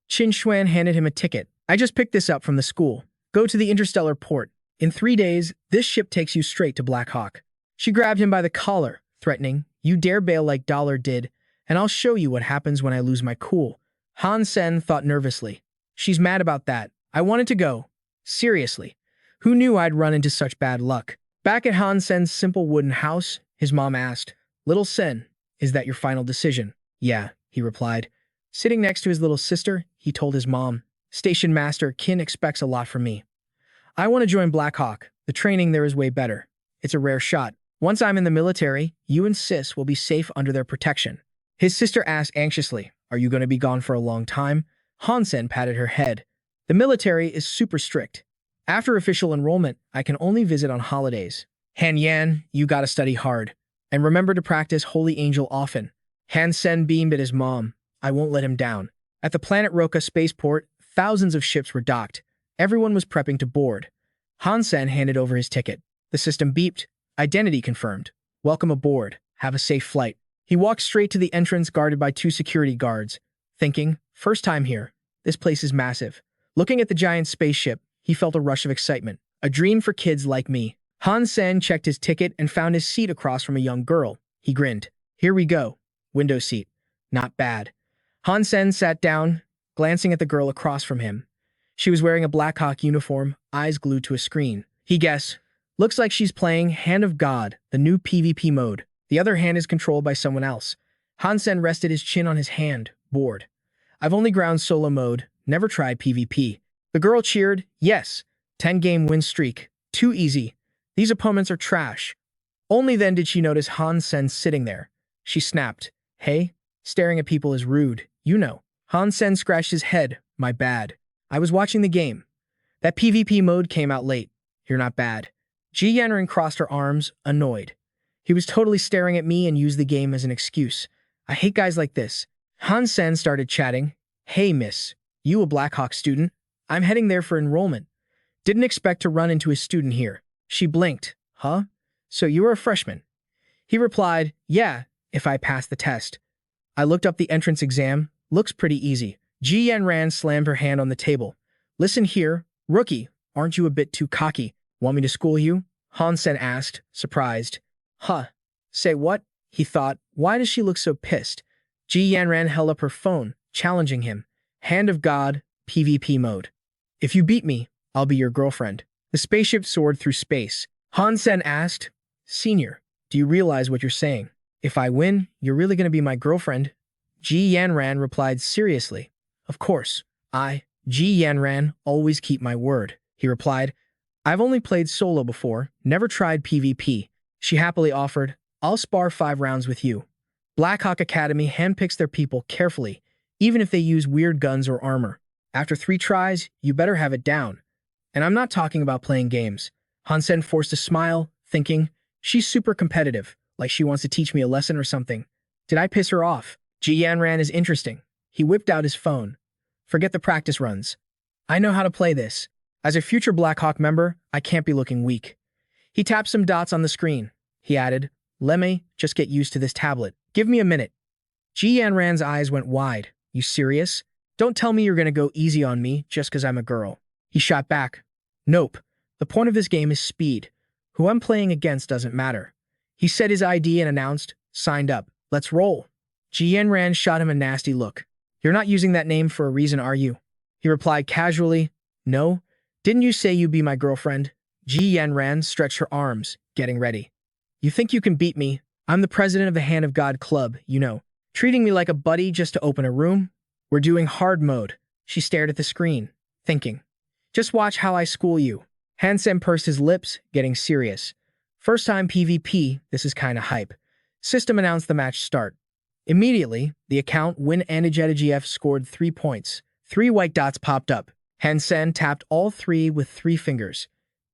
Qin Xuan handed him a ticket. I just picked this up from the school. Go to the interstellar port. In 3 days, this ship takes you straight to Blackhawk. She grabbed him by the collar, threatening, You dare bail like Dollar did, and I'll show you what happens when I lose my cool. Han Sen thought nervously. She's mad about that. I wanted to go. Seriously. Who knew I'd run into such bad luck? Back at Han Sen's simple wooden house, his mom asked, Little Sen, is that your final decision? Yeah, he replied. Sitting next to his little sister, he told his mom, Station Master Qin expects a lot from me. I want to join Blackhawk. The training there is way better. It's a rare shot. Once I'm in the military, you and Sis will be safe under their protection. His sister asked anxiously, Are you going to be gone for a long time? Han Sen patted her head. The military is super strict. After official enrollment, I can only visit on holidays. Han Yan, you gotta study hard. And remember to practice Holy Angel often. Han Sen beamed at his mom. I won't let him down. At the planet Roka spaceport, thousands of ships were docked. Everyone was prepping to board. Han Sen handed over his ticket. The system beeped. Identity confirmed. Welcome aboard. Have a safe flight. He walked straight to the entrance guarded by 2 security guards, thinking, First time here. This place is massive. Looking at the giant spaceship, he felt a rush of excitement. A dream for kids like me. Han Sen checked his ticket and found his seat across from a young girl. He grinned. Here we go. Window seat. Not bad. Han Sen sat down, glancing at the girl across from him. She was wearing a Blackhawk uniform, eyes glued to a screen. He guessed. Looks like she's playing Hand of God, the new PvP mode. The other hand is controlled by someone else. Han Sen rested his chin on his hand, bored. I've only ground solo mode, never tried PvP. The girl cheered, yes, 10-game win streak, too easy. These opponents are trash. Only then did she notice Han Sen sitting there. She snapped, hey, staring at people is rude, you know. Han Sen scratched his head, my bad. I was watching the game. That PvP mode came out late. You're not bad. Ji Yanran crossed her arms, annoyed. He was totally staring at me and used the game as an excuse. I hate guys like this. Han Sen started chatting. Hey, miss. You a Blackhawk student? I'm heading there for enrollment. Didn't expect to run into a student here. She blinked. Huh? So you are a freshman? He replied, yeah, if I pass the test. I looked up the entrance exam. Looks pretty easy. Ji Yanran slammed her hand on the table. Listen here, rookie, aren't you a bit too cocky? Want me to school you? Han Sen asked, surprised. Huh. Say what? He thought, why does she look so pissed? Ji Yanran held up her phone, challenging him. Hand of God, PvP mode. If you beat me, I'll be your girlfriend. The spaceship soared through space. Han Sen asked, Senior, do you realize what you're saying? If I win, you're really going to be my girlfriend? Ji Yanran replied seriously. Of course, Ji Yanran, always keep my word. He replied, I've only played solo before, never tried PvP. She happily offered, I'll spar 5 rounds with you. Black Hawk Academy handpicks their people carefully, even if they use weird guns or armor. After 3 tries, you better have it down. And I'm not talking about playing games. Han Sen forced a smile, thinking, she's super competitive, like she wants to teach me a lesson or something. Did I piss her off? Ji Yanran is interesting. He whipped out his phone. Forget the practice runs. I know how to play this. As a future Black Hawk member, I can't be looking weak. He tapped some dots on the screen. He added, let me just get used to this tablet. Give me a minute. Ji Yanran's eyes went wide. You serious? Don't tell me you're going to go easy on me just because I'm a girl. He shot back. Nope. The point of this game is speed. Who I'm playing against doesn't matter. He said his ID and announced, signed up. Let's roll. Ji Yanran shot him a nasty look. You're not using that name for a reason, are you? He replied casually, no. Didn't you say you'd be my girlfriend? Ji Yanran stretched her arms, getting ready. You think you can beat me? I'm the president of the Hand of God Club, you know. Treating me like a buddy just to open a room? We're doing hard mode. She stared at the screen, thinking. Just watch how I school you. Han Sen pursed his lips, getting serious. First time PvP, this is kinda hype. System announced the match start. Immediately, the account WinAndGF scored 3 points. 3 white dots popped up. Han Sen tapped all 3 with 3 fingers.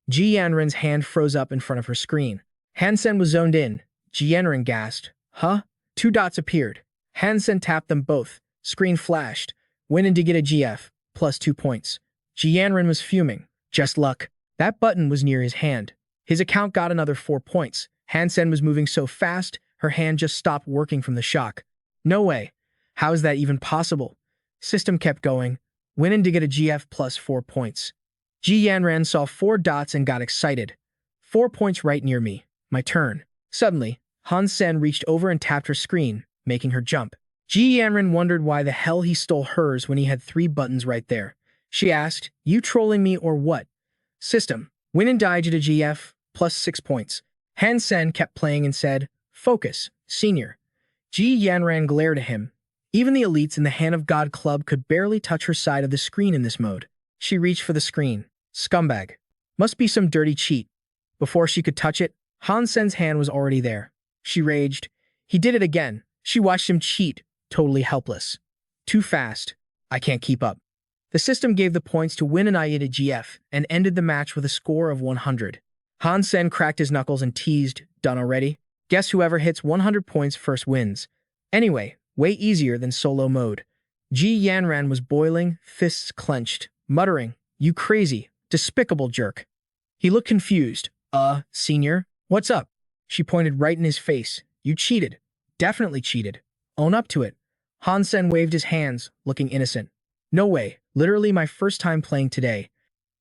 Ji Yanran's hand froze up in front of her screen. Han Sen was zoned in. Ji Yanran gasped. Huh? 2 dots appeared. Han Sen tapped them both. Screen flashed. WinAndGF, plus 2 points. Ji Yanran was fuming. Just luck. That button was near his hand. His account got another 4 points. Han Sen was moving so fast, her hand just stopped working from the shock. No way. How is that even possible? System kept going. WinAndGF plus 4 points. Ji Yanran saw 4 dots and got excited. 4 points right near me. My turn. Suddenly, Han Sen reached over and tapped her screen, making her jump. Ji Yanran wondered why the hell he stole hers when he had 3 buttons right there. She asked, you trolling me or what? System. WinAndGF plus 6 points. Han Sen kept playing and said, focus, senior. Ji Yanran glared at him. Even the elites in the Hand of God Club could barely touch her side of the screen in this mode. She reached for the screen. Scumbag. Must be some dirty cheat. Before she could touch it, Han Sen's hand was already there. She raged. He did it again. She watched him cheat, totally helpless. Too fast. I can't keep up. The system gave the points to WinAndGF and ended the match with a score of 100. Han Sen cracked his knuckles and teased, done already? Guess whoever hits 100 points first wins. Anyway, way easier than solo mode. Ji Yanran was boiling, fists clenched, muttering, you crazy, despicable jerk. He looked confused. Senior, what's up? She pointed right in his face. You cheated. Definitely cheated. Own up to it. Han Sen waved his hands, looking innocent. No way. Literally my first time playing today.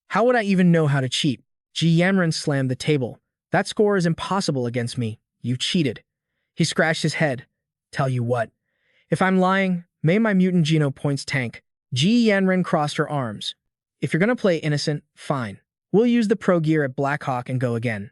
How would I even know how to cheat? Ji Yanran slammed the table. That score is impossible against me. You cheated. He scratched his head. Tell you what. If I'm lying, may my mutant Geno points tank. Ji Yanran crossed her arms. If you're gonna play innocent, fine. We'll use the pro gear at Black Hawk and go again.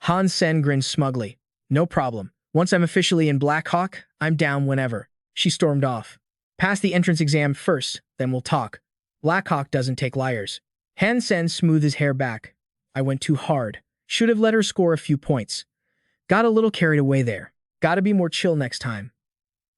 Han Sen grinned smugly. No problem. Once I'm officially in Black Hawk, I'm down whenever. She stormed off. Pass the entrance exam first, then we'll talk. Black Hawk doesn't take liars. Han Sen smoothed his hair back. I went too hard. Should have let her score a few points. Got a little carried away there. Gotta be more chill next time.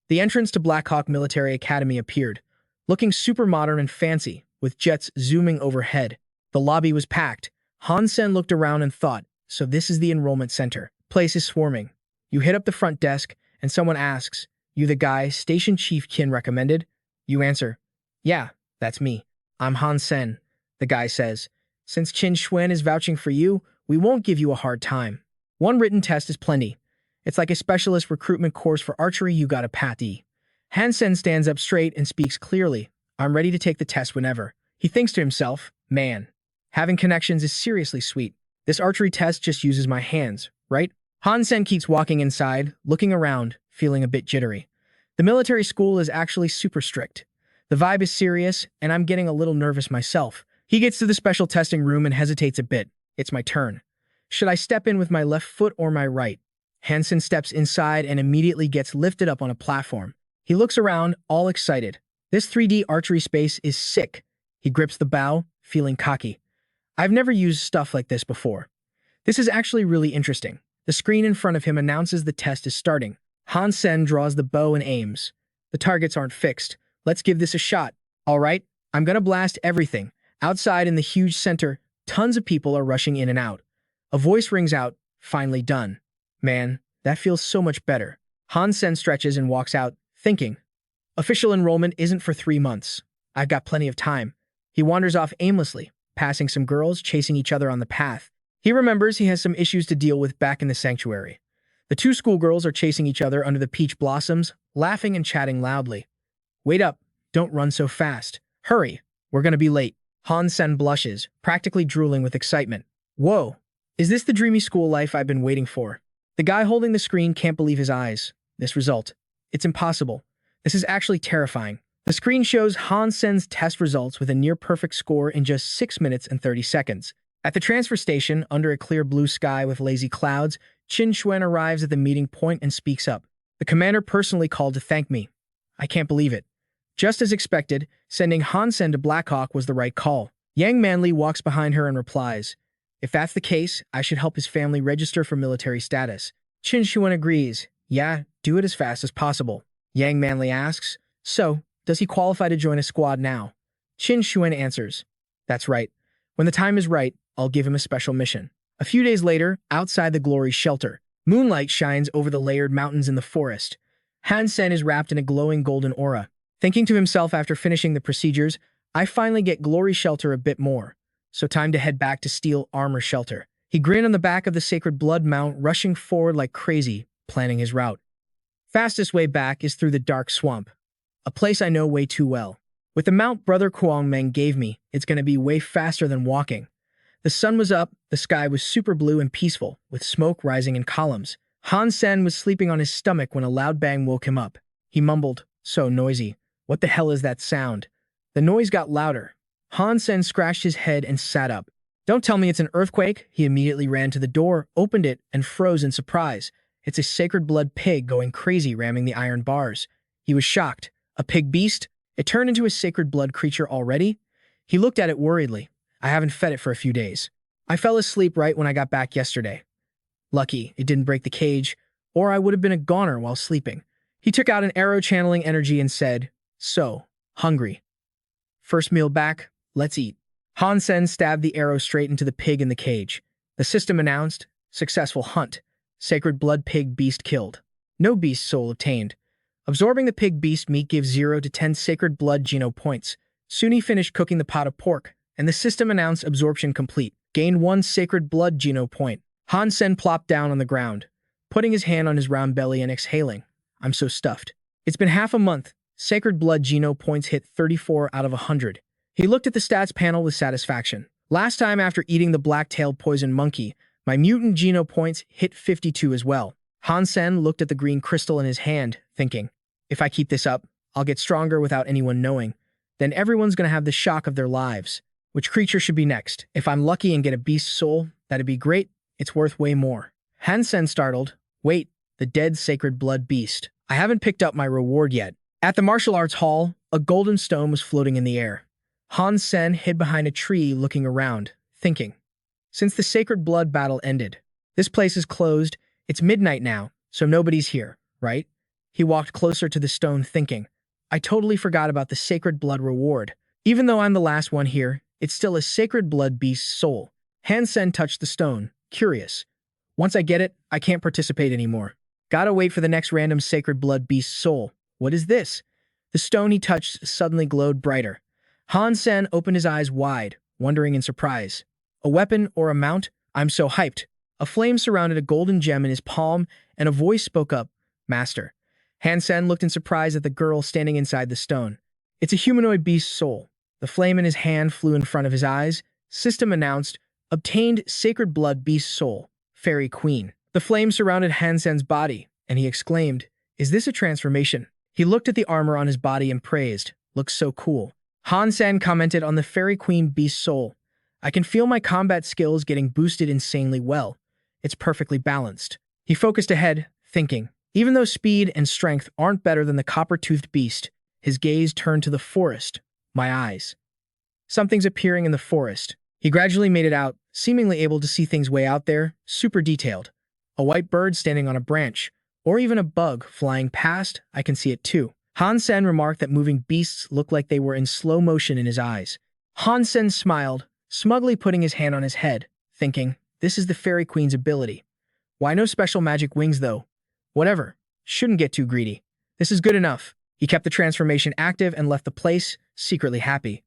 The entrance to Black Hawk Military Academy appeared, looking super modern and fancy, with jets zooming overhead. The lobby was packed. Han Sen looked around and thought, so this is the enrollment center. Place is swarming. You hit up the front desk, and someone asks, you the guy Station Chief Qin recommended? You answer, yeah, that's me. I'm Han Sen. The guy says, since Qin Xuan is vouching for you, we won't give you a hard time. 1 written test is plenty. It's like a specialist recruitment course for archery you gotta pat the. Han Sen stands up straight and speaks clearly. I'm ready to take the test whenever. He thinks to himself, man, having connections is seriously sweet. This archery test just uses my hands, right? Han Sen keeps walking inside, looking around, feeling a bit jittery. The military school is actually super strict. The vibe is serious, and I'm getting a little nervous myself. He gets to the special testing room and hesitates a bit. It's my turn. Should I step in with my left foot or my right? Han Sen steps inside and immediately gets lifted up on a platform. He looks around, all excited. This 3D archery space is sick. He grips the bow, feeling cocky. I've never used stuff like this before. This is actually really interesting. The screen in front of him announces the test is starting. Han Sen draws the bow and aims. The targets aren't fixed. Let's give this a shot. All right, I'm gonna blast everything. Outside in the huge center, tons of people are rushing in and out. A voice rings out, finally done. Man, that feels so much better. Han Sen stretches and walks out, thinking. Official enrollment isn't for 3 months. I've got plenty of time. He wanders off aimlessly, passing some girls chasing each other on the path. He remembers he has some issues to deal with back in the sanctuary. The 2 schoolgirls are chasing each other under the peach blossoms, laughing and chatting loudly. Wait up, don't run so fast. Hurry, we're gonna be late. Han Sen blushes, practically drooling with excitement. Whoa, is this the dreamy school life I've been waiting for? The guy holding the screen can't believe his eyes. This result. It's impossible. This is actually terrifying. The screen shows Han Sen's test results with a near-perfect score in just 6 minutes and 30 seconds. At the transfer station, under a clear blue sky with lazy clouds, Qin Xuan arrives at the meeting point and speaks up. The commander personally called to thank me. I can't believe it. Just as expected, sending Han Sen to Blackhawk was the right call. Yang Manli walks behind her and replies, if that's the case, I should help his family register for military status. Qin Xuan agrees. Yeah, do it as fast as possible. Yang Manli asks, so, does he qualify to join a squad now? Qin Xuan answers, that's right. When the time is right, I'll give him a special mission. A few days later, outside the Glory shelter, moonlight shines over the layered mountains in the forest. Han Sen is wrapped in a glowing golden aura. Thinking to himself after finishing the procedures, I finally get Glory shelter a bit more. So time to head back to Steel Armor shelter. He grinned on the back of the Sacred Blood mount, rushing forward like crazy, planning his route. Fastest way back is through the dark swamp, a place I know way too well. With the mount Brother Kuang Meng gave me, it's going to be way faster than walking. The sun was up, the sky was super blue and peaceful, with smoke rising in columns. Han Sen was sleeping on his stomach when a loud bang woke him up. He mumbled, so noisy. What the hell is that sound? The noise got louder. Han Sen scratched his head and sat up. Don't tell me it's an earthquake. He immediately ran to the door, opened it, and froze in surprise. It's a Sacred Blood pig going crazy, ramming the iron bars. He was shocked. A pig beast? It turned into a Sacred Blood creature already? He looked at it worriedly. I haven't fed it for a few days. I fell asleep right when I got back yesterday. Lucky it didn't break the cage, or I would have been a goner while sleeping. He took out an arrow channeling energy and said, so, hungry. First meal back, let's eat. Han Sen stabbed the arrow straight into the pig in the cage. The system announced, successful hunt. Sacred Blood pig beast killed. No beast soul obtained. Absorbing the pig beast meat gives 0 to 10 Sacred Blood Geno points. Soon he finished cooking the pot of pork, and the system announced absorption complete. Gained 1 Sacred Blood Geno point. Han Sen plopped down on the ground, putting his hand on his round belly and exhaling. I'm so stuffed. It's been half a month. Sacred Blood Geno points hit 34 out of 100. He looked at the stats panel with satisfaction. Last time after eating the black-tailed poison monkey, my mutant Geno points hit 52 as well. Han Sen looked at the green crystal in his hand, thinking, if I keep this up, I'll get stronger without anyone knowing. Then everyone's gonna have the shock of their lives. Which creature should be next? If I'm lucky and get a beast soul, that'd be great. It's worth way more. Han Sen startled. Wait, the dead Sacred Blood beast. I haven't picked up my reward yet. At the martial arts hall, a golden stone was floating in the air. Han Sen hid behind a tree looking around, thinking. Since the Sacred Blood battle ended, this place is closed. It's midnight now, so nobody's here, right? He walked closer to the stone thinking. I totally forgot about the Sacred Blood reward. Even though I'm the last one here, it's still a Sacred Blood beast's soul. Han Sen touched the stone, curious. Once I get it, I can't participate anymore. Gotta wait for the next random Sacred Blood beast's soul. What is this? The stone he touched suddenly glowed brighter. Han Sen opened his eyes wide, wondering in surprise. A weapon or a mount? I'm so hyped. A flame surrounded a golden gem in his palm, and a voice spoke up, Master. Han Sen looked in surprise at the girl standing inside the stone. It's a humanoid beast's soul. The flame in his hand flew in front of his eyes. System announced, obtained Sacred Blood beast soul, Fairy Queen. The flame surrounded Han Sen's body, and he exclaimed, is this a transformation? He looked at the armor on his body and praised, Looks so cool. Han Sen commented on the Fairy Queen Beast Soul. I can feel my combat skills getting boosted insanely well. It's perfectly balanced. He focused ahead, thinking. Even though speed and strength aren't better than the copper-toothed beast, his gaze turned to the forest. My eyes. Something's appearing in the forest. He gradually made it out, seemingly able to see things way out there, super detailed. A white bird standing on a branch, or even a bug flying past, I can see it too. Han Sen remarked that moving beasts looked like they were in slow motion in his eyes. Han Sen smiled, smugly putting his hand on his head, thinking, this is the Fairy Queen's ability. Why no special magic wings though? Whatever. Shouldn't get too greedy. This is good enough. He kept the transformation active and left the place, secretly happy.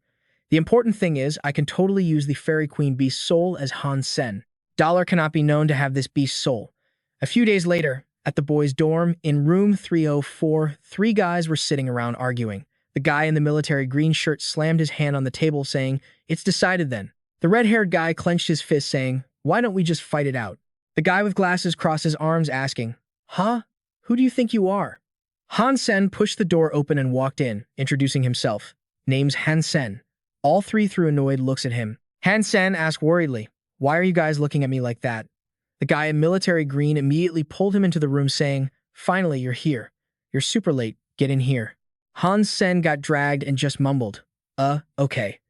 The important thing is, I can totally use the Fairy Queen Beast Soul as Han Sen. Dollar cannot be known to have this beast soul. A few days later, at the boys' dorm, in room 304, three guys were sitting around arguing. The guy in the military green shirt slammed his hand on the table, saying, it's decided then. The red-haired guy clenched his fist, saying, why don't we just fight it out? The guy with glasses crossed his arms, asking, huh? Who do you think you are? Han Sen pushed the door open and walked in, introducing himself. Name's Han Sen. All three threw annoyed looks at him. Han Sen asked worriedly, why are you guys looking at me like that? The guy in military green immediately pulled him into the room, saying, finally, you're here. You're super late. Get in here. Han Sen got dragged and just mumbled, okay.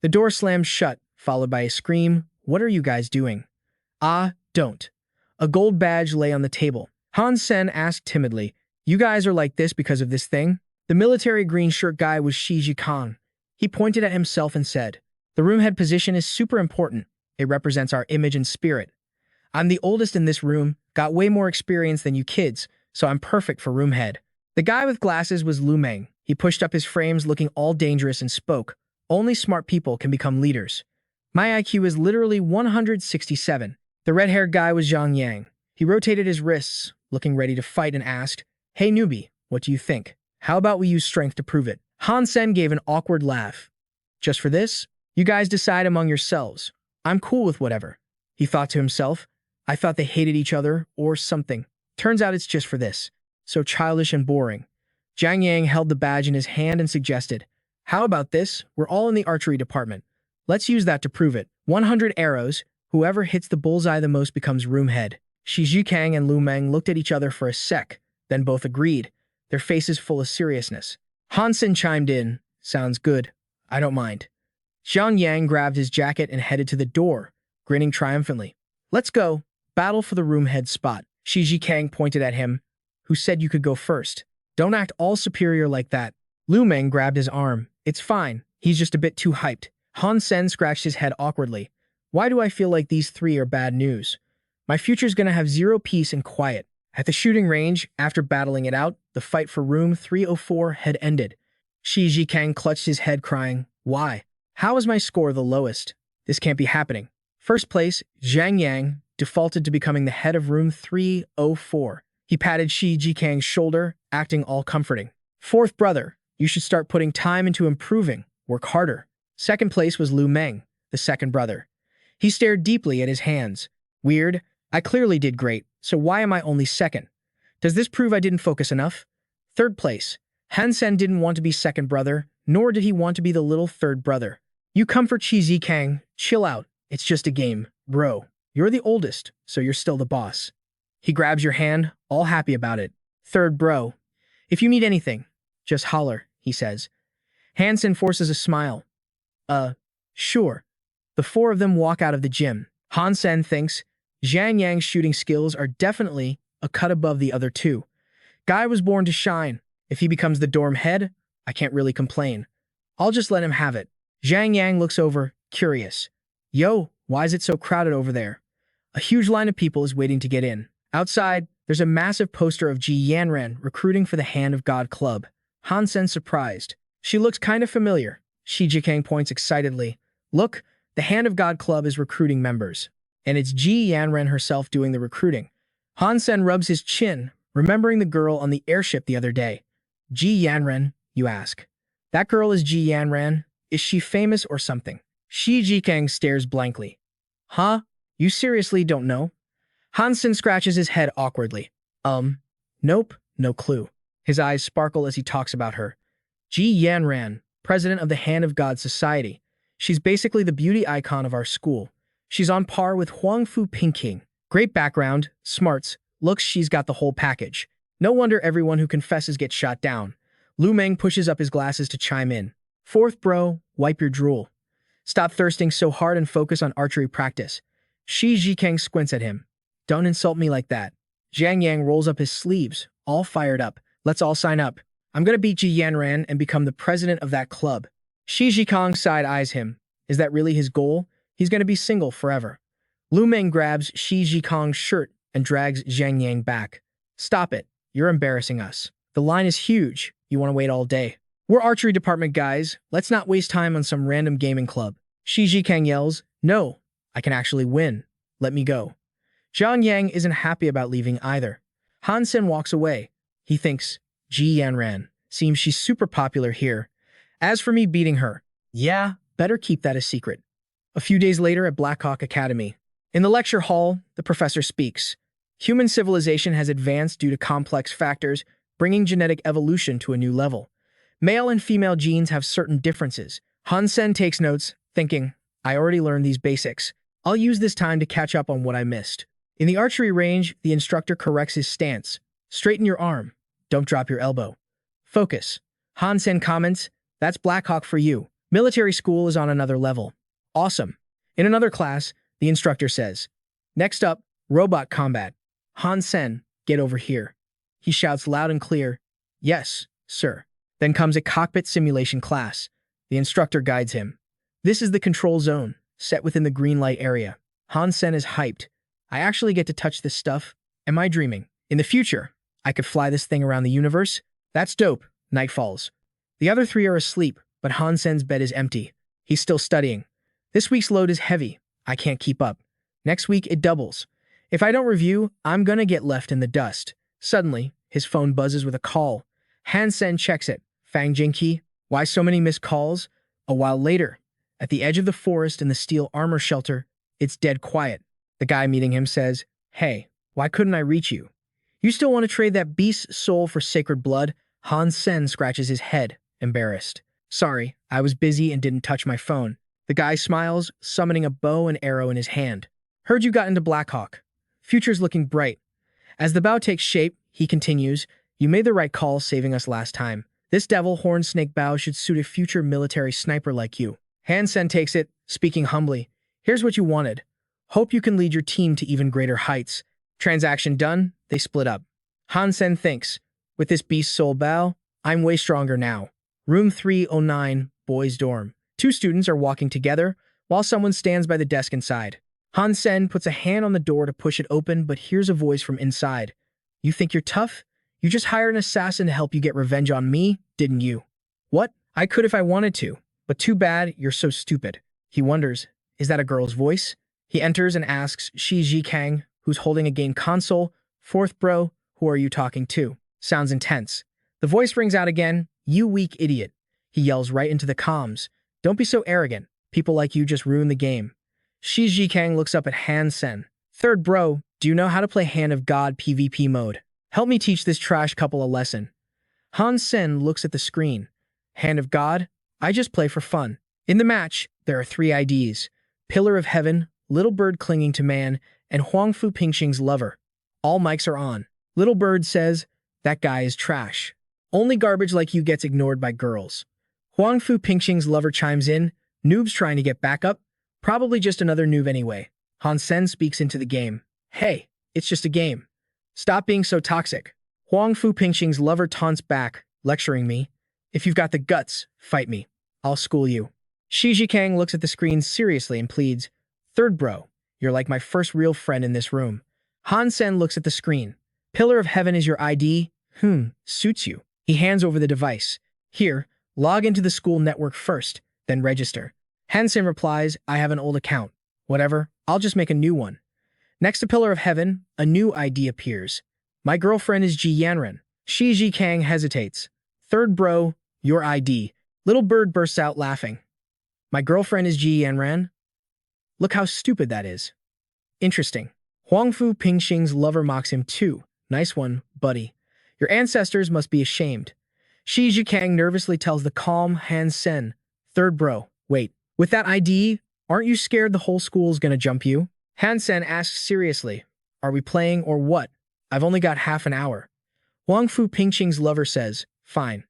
The door slammed shut, followed by a scream, what are you guys doing? Don't. A gold badge lay on the table. Han Sen asked timidly, you guys are like this because of this thing? The military green shirt guy was Shi Jikang. He pointed at himself and said, the room head position is super important. It represents our image and spirit. I'm the oldest in this room, got way more experience than you kids, so I'm perfect for room head. The guy with glasses was Lu Meng. He pushed up his frames looking all dangerous and spoke, only smart people can become leaders. My IQ is literally 167. The red-haired guy was Zhang Yang. He rotated his wrists, looking ready to fight, and asked, hey newbie, what do you think? How about we use strength to prove it? Han Sen gave an awkward laugh. Just for this? You guys decide among yourselves. I'm cool with whatever. He thought to himself, I thought they hated each other or something. Turns out it's just for this. So childish and boring. Zhang Yang held the badge in his hand and suggested, how about this? We're all in the archery department. Let's use that to prove it. 100 arrows. Whoever hits the bullseye the most becomes room head. Shi Jikang and Lu Meng looked at each other for a sec, then both agreed, their faces full of seriousness. Han Sen chimed in, sounds good. I don't mind. Zhang Yang grabbed his jacket and headed to the door, grinning triumphantly. Let's go. Battle for the room head spot. Shi Jikang pointed at him. Who said you could go first? Don't act all superior like that. Lu Meng grabbed his arm. It's fine. He's just a bit too hyped. Han Sen scratched his head awkwardly. Why do I feel like these three are bad news? My future's gonna have zero peace and quiet. At the shooting range, after battling it out, the fight for room 304 had ended. Shi Jikang clutched his head, crying, why? How is my score the lowest? This can't be happening. First place, Zhang Yang, defaulted to becoming the head of room 304. He patted Shi Jikang's shoulder, acting all comforting. Fourth brother, you should start putting time into improving. Work harder. Second place was Lu Meng, the second brother. He stared deeply at his hands. Weird. I clearly did great, so why am I only second? Does this prove I didn't focus enough? Third place. Han Sen didn't want to be second brother, nor did he want to be the little third brother. You comfort Shi Jikang. Chill out. It's just a game, bro. You're the oldest, so you're still the boss. He grabs your hand, all happy about it. Third bro. If you need anything, just holler, he says. Han Sen forces a smile. Sure. The four of them walk out of the gym. Han Sen thinks Zhang Yang's shooting skills are definitely a cut above the other two. Guy was born to shine. If he becomes the dorm head, I can't really complain. I'll just let him have it. Zhang Yang looks over, curious. Yo, why is it so crowded over there? A huge line of people is waiting to get in. Outside, there's a massive poster of Ji Yanran recruiting for the Hand of God Club. Han Sen surprised. She looks kind of familiar. Shi Jikang points excitedly. Look, the Hand of God Club is recruiting members. And it's Ji Yanran herself doing the recruiting. Han Sen rubs his chin, remembering the girl on the airship the other day. Ji Yanran, you ask. That girl is Ji Yanran. Is she famous or something? Shi Jikang stares blankly. Huh? You seriously don't know? Han Sen scratches his head awkwardly. Nope, no clue. His eyes sparkle as he talks about her. Ji Yanran, president of the Hand of God Society. She's basically the beauty icon of our school. She's on par with Huang Fu Pingqing. Great background, smarts, looks, she's got the whole package. No wonder everyone who confesses gets shot down. Lu Meng pushes up his glasses to chime in. Fourth bro, wipe your drool. Stop thirsting so hard and focus on archery practice. Shi Jikang squints at him. Don't insult me like that. Zhang Yang rolls up his sleeves, all fired up. Let's all sign up. I'm gonna beat Ji Yanran and become the president of that club. Shi Jikang side-eyes him. Is that really his goal? He's gonna be single forever. Lu Meng grabs Shi Jikang's shirt and drags Zhang Yang back. Stop it. You're embarrassing us. The line is huge. You want to wait all day. We're archery department guys. Let's not waste time on some random gaming club. Shi Jikang yells, no, I can actually win. Let me go. Zhang Yang isn't happy about leaving either. Han Sen walks away. He thinks, Ji Yanran, seems she's super popular here. As for me beating her, yeah, better keep that a secret. A few days later at Blackhawk Academy. In the lecture hall, the professor speaks. Human civilization has advanced due to complex factors, bringing genetic evolution to a new level. Male and female genes have certain differences. Han Sen takes notes, thinking, I already learned these basics. I'll use this time to catch up on what I missed. In the archery range, the instructor corrects his stance. Straighten your arm. Don't drop your elbow. Focus. Han Sen comments, that's Blackhawk for you. Military school is on another level. Awesome. In another class, the instructor says, next up, robot combat. Han Sen, get over here. He shouts loud and clear, yes, sir. Then comes a cockpit simulation class. The instructor guides him. This is the control zone, set within the green light area. Han Sen is hyped. I actually get to touch this stuff. Am I dreaming? In the future, I could fly this thing around the universe? That's dope. Night falls. The other three are asleep, but Han Sen's bed is empty. He's still studying. This week's load is heavy. I can't keep up. Next week, it doubles. If I don't review, I'm gonna get left in the dust. Suddenly, his phone buzzes with a call. Han Sen checks it. Fang Jingqi, why so many missed calls? A while later, at the edge of the forest in the steel armor shelter, it's dead quiet. The guy meeting him says, hey, why couldn't I reach you? You still want to trade that beast's soul for sacred blood? Han Sen scratches his head, embarrassed. Sorry, I was busy and didn't touch my phone. The guy smiles, summoning a bow and arrow in his hand. Heard you got into Blackhawk. Future's looking bright. As the bow takes shape, he continues, you made the right call saving us last time. This devil horn snake bow should suit a future military sniper like you. Han Sen takes it, speaking humbly. Here's what you wanted. Hope you can lead your team to even greater heights. Transaction done, they split up. Han Sen thinks, with this beast soul bow, I'm way stronger now. Room 309, boys' dorm. Two students are walking together, while someone stands by the desk inside. Han Sen puts a hand on the door to push it open, but hears a voice from inside. You think you're tough? You just hired an assassin to help you get revenge on me, didn't you? What? I could if I wanted to, but too bad you're so stupid. He wonders, is that a girl's voice? He enters and asks Shi Jikang, who's holding a game console, fourth bro, who are you talking to? Sounds intense. The voice rings out again, you weak idiot. He yells right into the comms. Don't be so arrogant. People like you just ruin the game. Shi Jikang looks up at Han Sen. Third bro, do you know how to play Hand of God PvP mode? Help me teach this trash couple a lesson. Han Sen looks at the screen. Hand of God? I just play for fun. In the match, there are 3 IDs. Pillar of Heaven, Little Bird Clinging to Man, and Huang Fu Pingqing's lover. All mics are on. Little Bird says, that guy is trash. Only garbage like you gets ignored by girls. Huang Fu Pingqing's lover chimes in, noobs trying to get back up? Probably just another noob anyway. Han Sen speaks into the game. Hey, it's just a game. Stop being so toxic. Huang Fu Pingqing's lover taunts back, lecturing me. If you've got the guts, fight me. I'll school you. Shi Jikang looks at the screen seriously and pleads, Third bro, you're like my first real friend in this room. Han Sen looks at the screen. Pillar of Heaven is your ID? Suits you. He hands over the device. Here, log into the school network first, then register. Han Sen replies, I have an old account. Whatever, I'll just make a new one. Next to Pillar of Heaven, a new ID appears. My girlfriend is Ji Yanran. Shi Jikang hesitates. Third bro, your ID. Little Bird bursts out laughing. My girlfriend is Ji Yanran? Look how stupid that is. Interesting. Huang Fu Pingqing's lover mocks him too. Nice one, buddy. Your ancestors must be ashamed. Shi Jikang nervously tells the calm Han Sen, "Third bro, wait. With that ID, aren't you scared the whole school's gonna jump you?" Han Sen asks seriously, "Are we playing or what? I've only got half an hour." Wang Fu Pingqing's lover says, "Fine.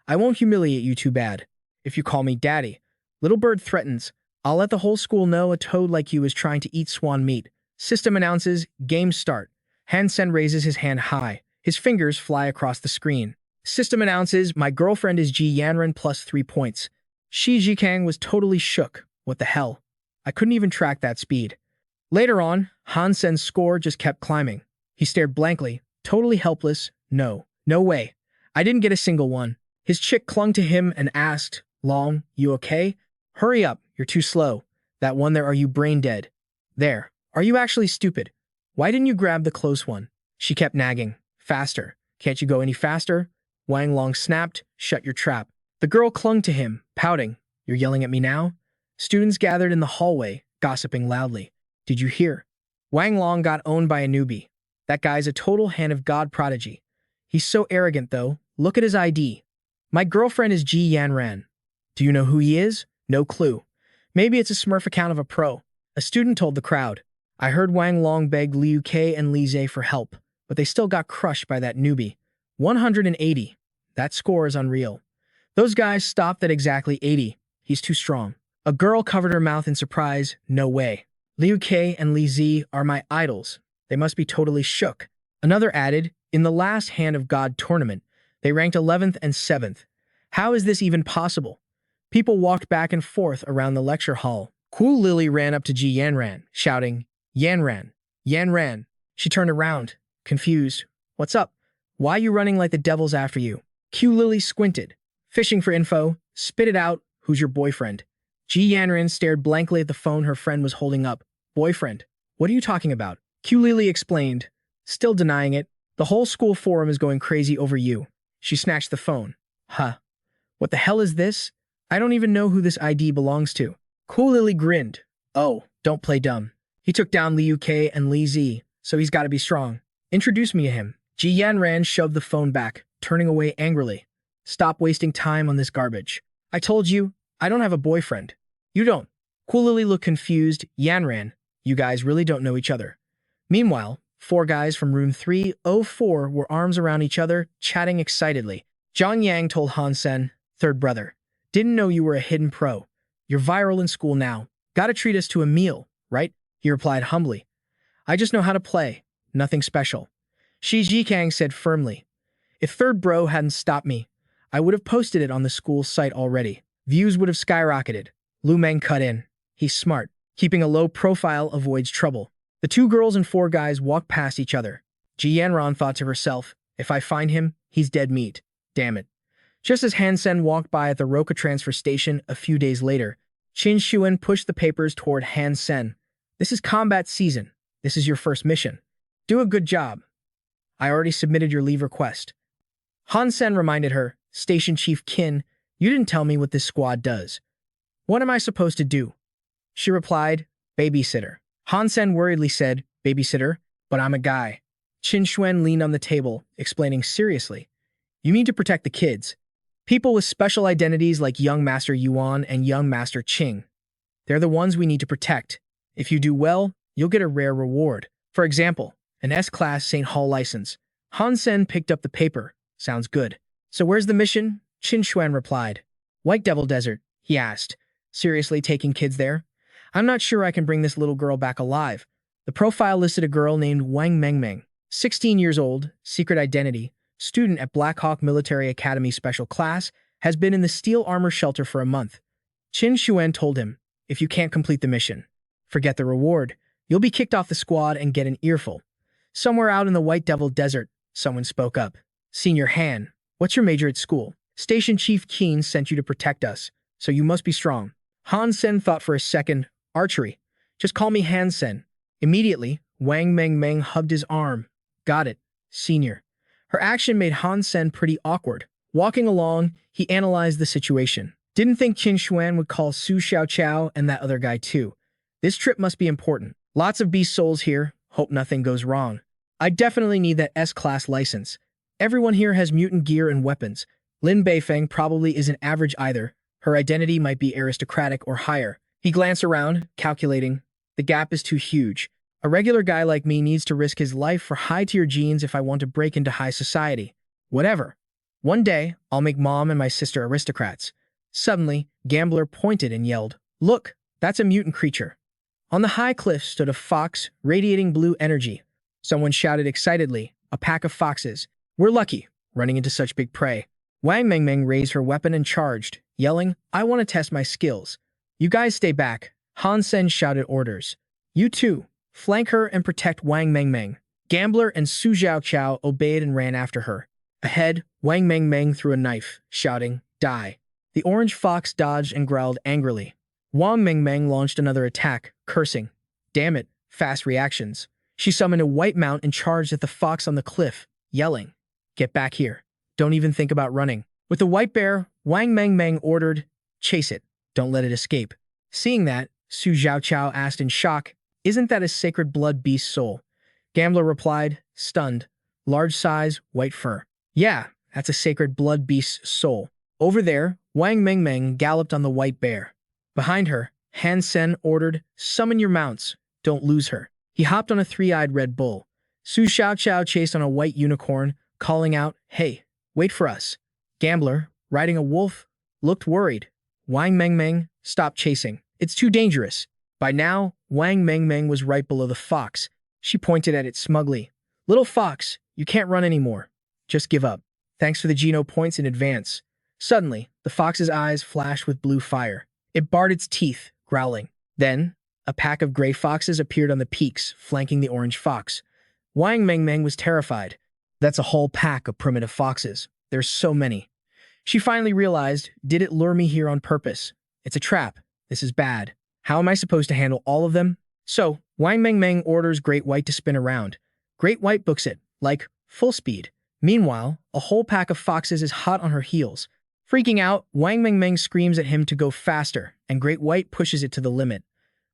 I won't humiliate you too bad. If you call me daddy." Little Bird threatens, "I'll let the whole school know a toad like you is trying to eat swan meat." System announces, "Game start." Han Sen raises his hand high. His fingers fly across the screen. System announces, "My girlfriend is Ji Yanran plus 3 points." Shi Jikang was totally shook. What the hell? I couldn't even track that speed. Later on, Han Sen's score just kept climbing. He stared blankly, totally helpless. No way. I didn't get a single one. His chick clung to him and asked, "Long, you okay? Hurry up, you're too slow. That one there, are you brain dead? There. Are you actually stupid? Why didn't you grab the close one?" She kept nagging. "Faster. Can't you go any faster?" Wang Long snapped, "Shut your trap." The girl clung to him, pouting. "You're yelling at me now?" Students gathered in the hallway, gossiping loudly. "Did you hear? Wang Long got owned by a newbie. That guy's a total hand of God prodigy. He's so arrogant, though. Look at his ID. My girlfriend is Ji Yanran. Do you know who he is? No clue. Maybe it's a Smurf account of a pro." A student told the crowd. "I heard Wang Long begged Liu Ke and Li Zhe for help, but they still got crushed by that newbie. 180. That score is unreal. Those guys stopped at exactly 80. He's too strong." A girl covered her mouth in surprise. "No way. Liu Ke and Li Zi are my idols. They must be totally shook." Another added, "In the last Hand of God tournament, they ranked 11th and 7th. How is this even possible?" People walked back and forth around the lecture hall. Ku Lily ran up to Ji Yanran, shouting, "Yanran! Yanran!" She turned around, confused. "What's up? Why are you running like the devil's after you?" Q Lily squinted. "Fishing for info. Spit it out. Who's your boyfriend?" Ji Yanran stared blankly at the phone her friend was holding up. "Boyfriend? What are you talking about?" Q Lily explained, still denying it. "The whole school forum is going crazy over you." She snatched the phone. "Huh. What the hell is this? I don't even know who this ID belongs to." Q Lily grinned. "Oh, don't play dumb. He took down Liu Ke and Li Zi, so he's got to be strong. Introduce me to him." Ji Yanran shoved the phone back, turning away angrily. "Stop wasting time on this garbage. I told you, I don't have a boyfriend." "You don't." Q Lily looked confused. "Yanran, you guys really don't know each other." Meanwhile, 4 guys from room 304 were arms around each other, chatting excitedly. Zhang Yang told Han Sen, "Third brother, didn't know you were a hidden pro. You're viral in school now. Gotta treat us to a meal, right?" He replied humbly. "I just know how to play. Nothing special." Shi Jikang said firmly, "If third bro hadn't stopped me, I would have posted it on the school site already. Views would have skyrocketed." Lu Meng cut in. "He's smart. Keeping a low profile avoids trouble." The 2 girls and 4 guys walked past each other. Ji Yanran thought to herself, "If I find him, he's dead meat. Damn it." Just as Han Sen walked by at the Roka transfer station a few days later, Qin Xuan pushed the papers toward Han Sen. "This is combat season. This is your first mission. Do a good job. I already submitted your leave request." Han Sen reminded her, "Station Chief Qin, you didn't tell me what this squad does." "What am I supposed to do?" She replied, "Babysitter." Han Sen worriedly said, "Babysitter? But I'm a guy." Qin Xuan leaned on the table, explaining seriously, "You need to protect the kids. People with special identities like Young Master Yuan and Young Master Qing. They're the ones we need to protect. If you do well, you'll get a rare reward. For example, an S-Class St. Hall license." Han Sen picked up the paper. "Sounds good. So where's the mission?" Qin Xuan replied. "White Devil Desert," he asked. "Seriously taking kids there? I'm not sure I can bring this little girl back alive." The profile listed a girl named Wang Mengmeng, 16 years old, secret identity, student at Black Hawk Military Academy Special Class, has been in the steel armor shelter for a month. Qin Xuan told him, "If you can't complete the mission, forget the reward. You'll be kicked off the squad and get an earful." "Somewhere out in the White Devil Desert," someone spoke up. "Senior Han, what's your major at school?" "Station Chief Keen sent you to protect us, so you must be strong." Han Sen thought for a second. "Archery. Just call me Han Sen." Immediately, Wang Mengmeng hugged his arm. "Got it, senior." Her action made Han Sen pretty awkward. Walking along, he analyzed the situation. Didn't think Qin Xuan would call Su Xiaoqiao and that other guy too. This trip must be important. Lots of beast souls here. Hope nothing goes wrong. I definitely need that S-Class license. Everyone here has mutant gear and weapons. Lin Beifeng probably isn't average either. Her identity might be aristocratic or higher. He glanced around, calculating. The gap is too huge. A regular guy like me needs to risk his life for high-tier genes if I want to break into high society. Whatever. One day, I'll make mom and my sister aristocrats. Suddenly, Gambler pointed and yelled, "Look, that's a mutant creature." On the high cliff stood a fox, radiating blue energy. Someone shouted excitedly, "A pack of foxes. We're lucky, running into such big prey." Wang Mengmeng raised her weapon and charged, yelling, "I want to test my skills." "You guys stay back." Han Sen shouted orders. "You two, flank her and protect Wang Mengmeng." Gambler and Su Xiaoqiao obeyed and ran after her. Ahead, Wang Mengmeng threw a knife, shouting, "Die." The orange fox dodged and growled angrily. Wang Mengmeng launched another attack, cursing. Damn it, fast reactions. She summoned a white mount and charged at the fox on the cliff, yelling, "Get back here. Don't even think about running." With the white bear, Wang Mengmeng ordered, "Chase it. Don't let it escape." Seeing that, Su Xiaoqiao asked in shock, "Isn't that a sacred blood beast soul?" Gambler replied, stunned, "Large size, white fur." "Yeah, that's a sacred blood beast's soul." Over there, Wang Mengmeng galloped on the white bear. Behind her, Han Sen ordered, "Summon your mounts. Don't lose her." He hopped on a three-eyed red bull. Su Xiaoqiao chased on a white unicorn, calling out, "Hey, wait for us." Gambler, riding a wolf, looked worried. Wang Mengmeng, "Stop chasing. It's too dangerous." By now, Wang Mengmeng was right below the fox. She pointed at it smugly. "Little fox, you can't run anymore. Just give up. Thanks for the Geno points in advance." Suddenly, the fox's eyes flashed with blue fire. It bared its teeth, growling. Then, a pack of gray foxes appeared on the peaks, flanking the orange fox. Wang Mengmeng was terrified. That's a whole pack of primitive foxes. There's so many. She finally realized, did it lure me here on purpose? It's a trap. This is bad. How am I supposed to handle all of them? So, Wang Mengmeng orders Great White to spin around. Great White books it, like, full speed. Meanwhile, a whole pack of foxes is hot on her heels. Freaking out, Wang Mengmeng screams at him to go faster, and Great White pushes it to the limit.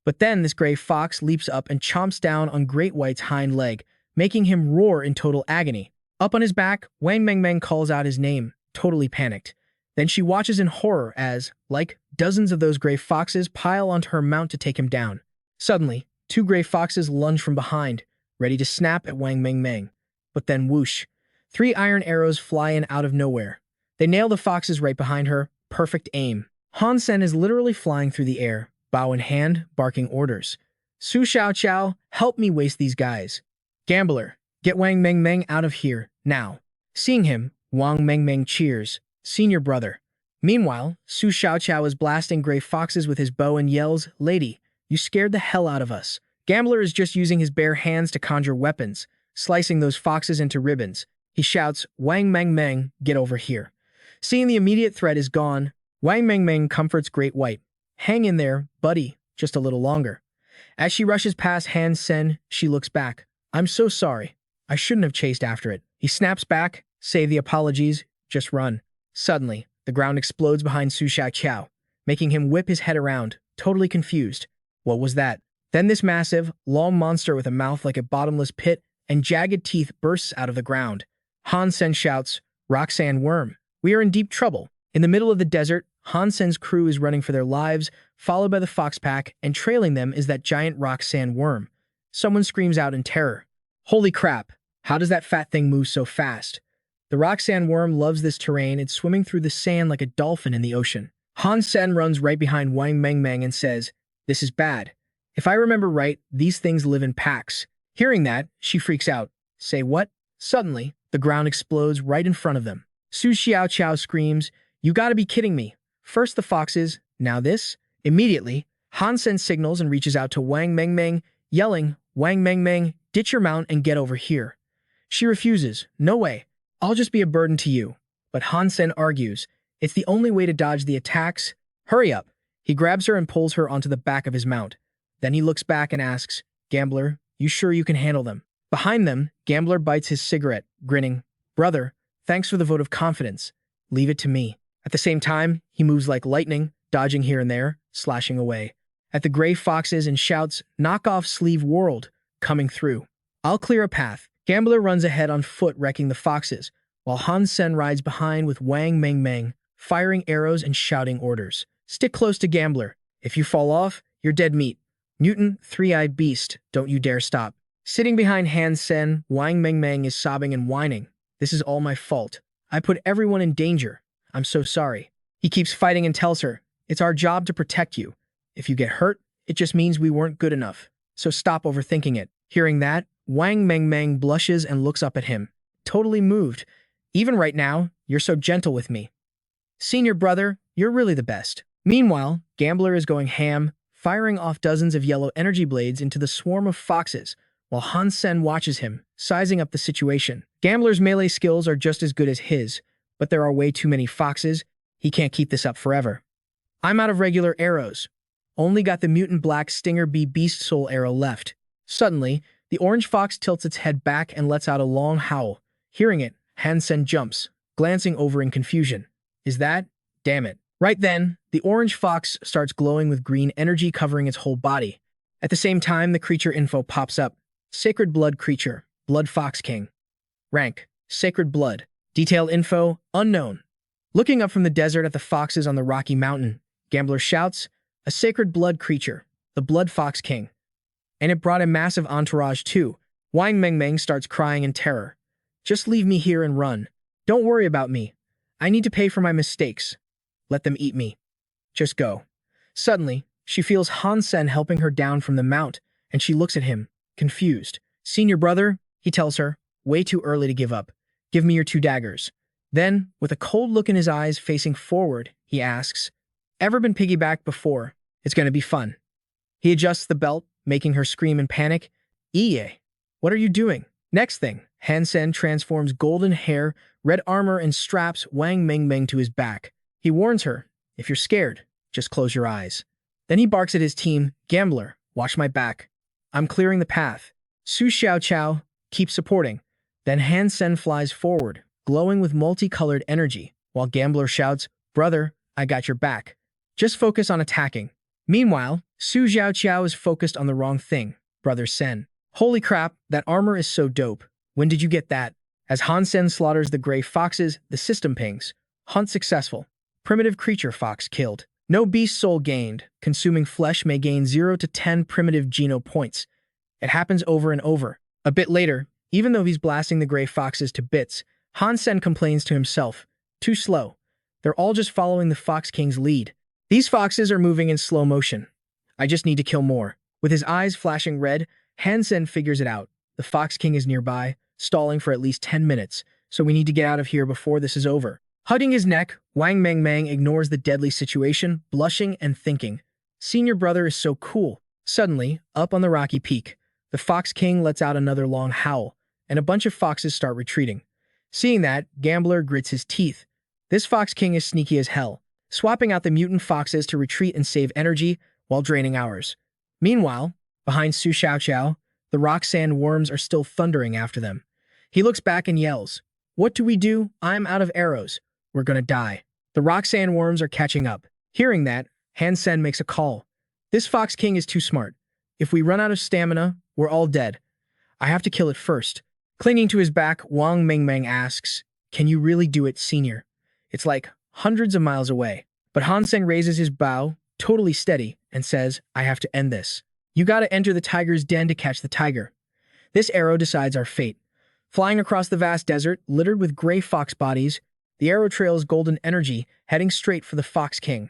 But then this gray fox leaps up and chomps down on Great White's hind leg, making him roar in total agony. Up on his back, Wang Mengmeng calls out his name, totally panicked. Then she watches in horror as, like, dozens of those gray foxes pile onto her mount to take him down. Suddenly, two gray foxes lunge from behind, ready to snap at Wang Mengmeng. But then whoosh, 3 iron arrows fly in out of nowhere. They nail the foxes right behind her, perfect aim. Han Sen is literally flying through the air, bow in hand, barking orders. "Su Xiaoqiao, help me waste these guys." "Gambler, get Wang Mengmeng out of here, now." Seeing him, Wang Mengmeng cheers, "Senior brother." Meanwhile, Su Xiaoqiao is blasting gray foxes with his bow and yells, "Lady, you scared the hell out of us." Gambler is just using his bare hands to conjure weapons, slicing those foxes into ribbons. He shouts, "Wang Mengmeng, get over here." Seeing the immediate threat is gone, Wang Mengmeng comforts Great White. "Hang in there, buddy, just a little longer." As she rushes past Han Sen, she looks back. "I'm so sorry. I shouldn't have chased after it." He snaps back, "Save the apologies, just run." Suddenly, the ground explodes behind Su Xiaoqiao, making him whip his head around, totally confused. What was that? Then this massive, long monster with a mouth like a bottomless pit and jagged teeth bursts out of the ground. Han Sen shouts, "Roxanne Worm, we are in deep trouble." In the middle of the desert, Han Sen's crew is running for their lives, followed by the fox pack, and trailing them is that giant Roxanne Worm. Someone screams out in terror. "Holy crap, how does that fat thing move so fast?" The Roxanne Worm loves this terrain. It's swimming through the sand like a dolphin in the ocean. Han Sen runs right behind Wang Mengmeng and says, "This is bad. If I remember right, these things live in packs." Hearing that, she freaks out. "Say what?" Suddenly, the ground explodes right in front of them. Su Xiaoqiao screams, "You gotta be kidding me. First the foxes, now this?" Immediately, Han Sen signals and reaches out to Wang Mengmeng, yelling, "Wang Mengmeng, ditch your mount and get over here." She refuses. "No way. I'll just be a burden to you." But Han Sen argues, "It's the only way to dodge the attacks. Hurry up." He grabs her and pulls her onto the back of his mount. Then he looks back and asks, "Gambler, you sure you can handle them?" Behind them, Gambler bites his cigarette, grinning. "Brother, thanks for the vote of confidence. Leave it to me." At the same time, he moves like lightning, dodging here and there, slashing away. At the gray foxes and shouts, "Knock off sleeve world," coming through. "I'll clear a path." Gambler runs ahead on foot, wrecking the foxes, while Han Sen rides behind with Wang Meng Meng, firing arrows and shouting orders. Stick close to Gambler. If you fall off, you're dead meat. Mutant, three-eyed beast, don't you dare stop. Sitting behind Han Sen, Wang Meng Meng is sobbing and whining. This is all my fault. I put everyone in danger. I'm so sorry. He keeps fighting and tells her, it's our job to protect you. If you get hurt, it just means we weren't good enough. So stop overthinking it. Hearing that, Wang Meng Meng blushes and looks up at him, totally moved. Even right now, you're so gentle with me. Senior brother, you're really the best. Meanwhile, Gambler is going ham, firing off dozens of yellow energy blades into the swarm of foxes, while Han Sen watches him, sizing up the situation. Gambler's melee skills are just as good as his, but there are way too many foxes. He can't keep this up forever. I'm out of regular arrows. Only got the mutant black Stinger B Beast Soul arrow left. Suddenly, the orange fox tilts its head back and lets out a long howl. Hearing it, Han Sen jumps, glancing over in confusion. Is that? Damn it. Right then, the orange fox starts glowing with green energy covering its whole body. At the same time, the creature info pops up. Sacred Blood Creature, Blood Fox King. Rank, Sacred Blood. Detailed info, unknown. Looking up from the desert at the foxes on the rocky mountain, Gambler shouts, a sacred blood creature, the Blood Fox King. And it brought a massive entourage too. Wang Meng Meng starts crying in terror. Just leave me here and run. Don't worry about me. I need to pay for my mistakes. Let them eat me. Just go. Suddenly, she feels Han Sen helping her down from the mount, and she looks at him, confused. Senior brother, he tells her, way too early to give up. Give me your 2 daggers. Then, with a cold look in his eyes facing forward, he asks, ever been piggybacked before? It's going to be fun. He adjusts the belt, making her scream in panic. Iye, what are you doing? Next thing, Han Sen transforms golden hair, red armor, and straps Wang Meng Meng to his back. He warns her, if you're scared, just close your eyes. Then he barks at his team, Gambler, watch my back. I'm clearing the path. Su Xiao Xiao, keep supporting. Then Han Sen flies forward, glowing with multicolored energy, while Gambler shouts, brother, I got your back. Just focus on attacking. Meanwhile, Su Xiao Qiao is focused on the wrong thing, Brother Sen. Holy crap, that armor is so dope. When did you get that? As Han Sen slaughters the gray foxes, the system pings. Hunt successful. Primitive creature fox killed. No beast soul gained. Consuming flesh may gain 0 to 10 primitive geno points. It happens over and over. A bit later, even though he's blasting the gray foxes to bits, Han Sen complains to himself. Too slow. They're all just following the Fox King's lead. These foxes are moving in slow motion. I just need to kill more. With his eyes flashing red, Han Sen figures it out. The Fox King is nearby, stalling for at least 10 minutes, so we need to get out of here before this is over. Hugging his neck, Wang Meng Meng ignores the deadly situation, blushing and thinking, Senior brother is so cool. Suddenly, up on the rocky peak, the Fox King lets out another long howl, and a bunch of foxes start retreating. Seeing that, Gambler grits his teeth. This Fox King is sneaky as hell, swapping out the mutant foxes to retreat and save energy while draining ours. Meanwhile, behind Su Xiao Qiao, the rock sand worms are still thundering after them. He looks back and yells, what do we do? I'm out of arrows. We're gonna die. The rock sand worms are catching up. Hearing that, Han Sen makes a call. This Fox King is too smart. If we run out of stamina, we're all dead. I have to kill it first. Clinging to his back, Wang Meng Meng asks, can you really do it, Senior? It's like hundreds of miles away. But Han Sen raises his bow, totally steady, and says, I have to end this. You gotta enter the tiger's den to catch the tiger. This arrow decides our fate. Flying across the vast desert, littered with gray fox bodies, the arrow trails golden energy, heading straight for the Fox King.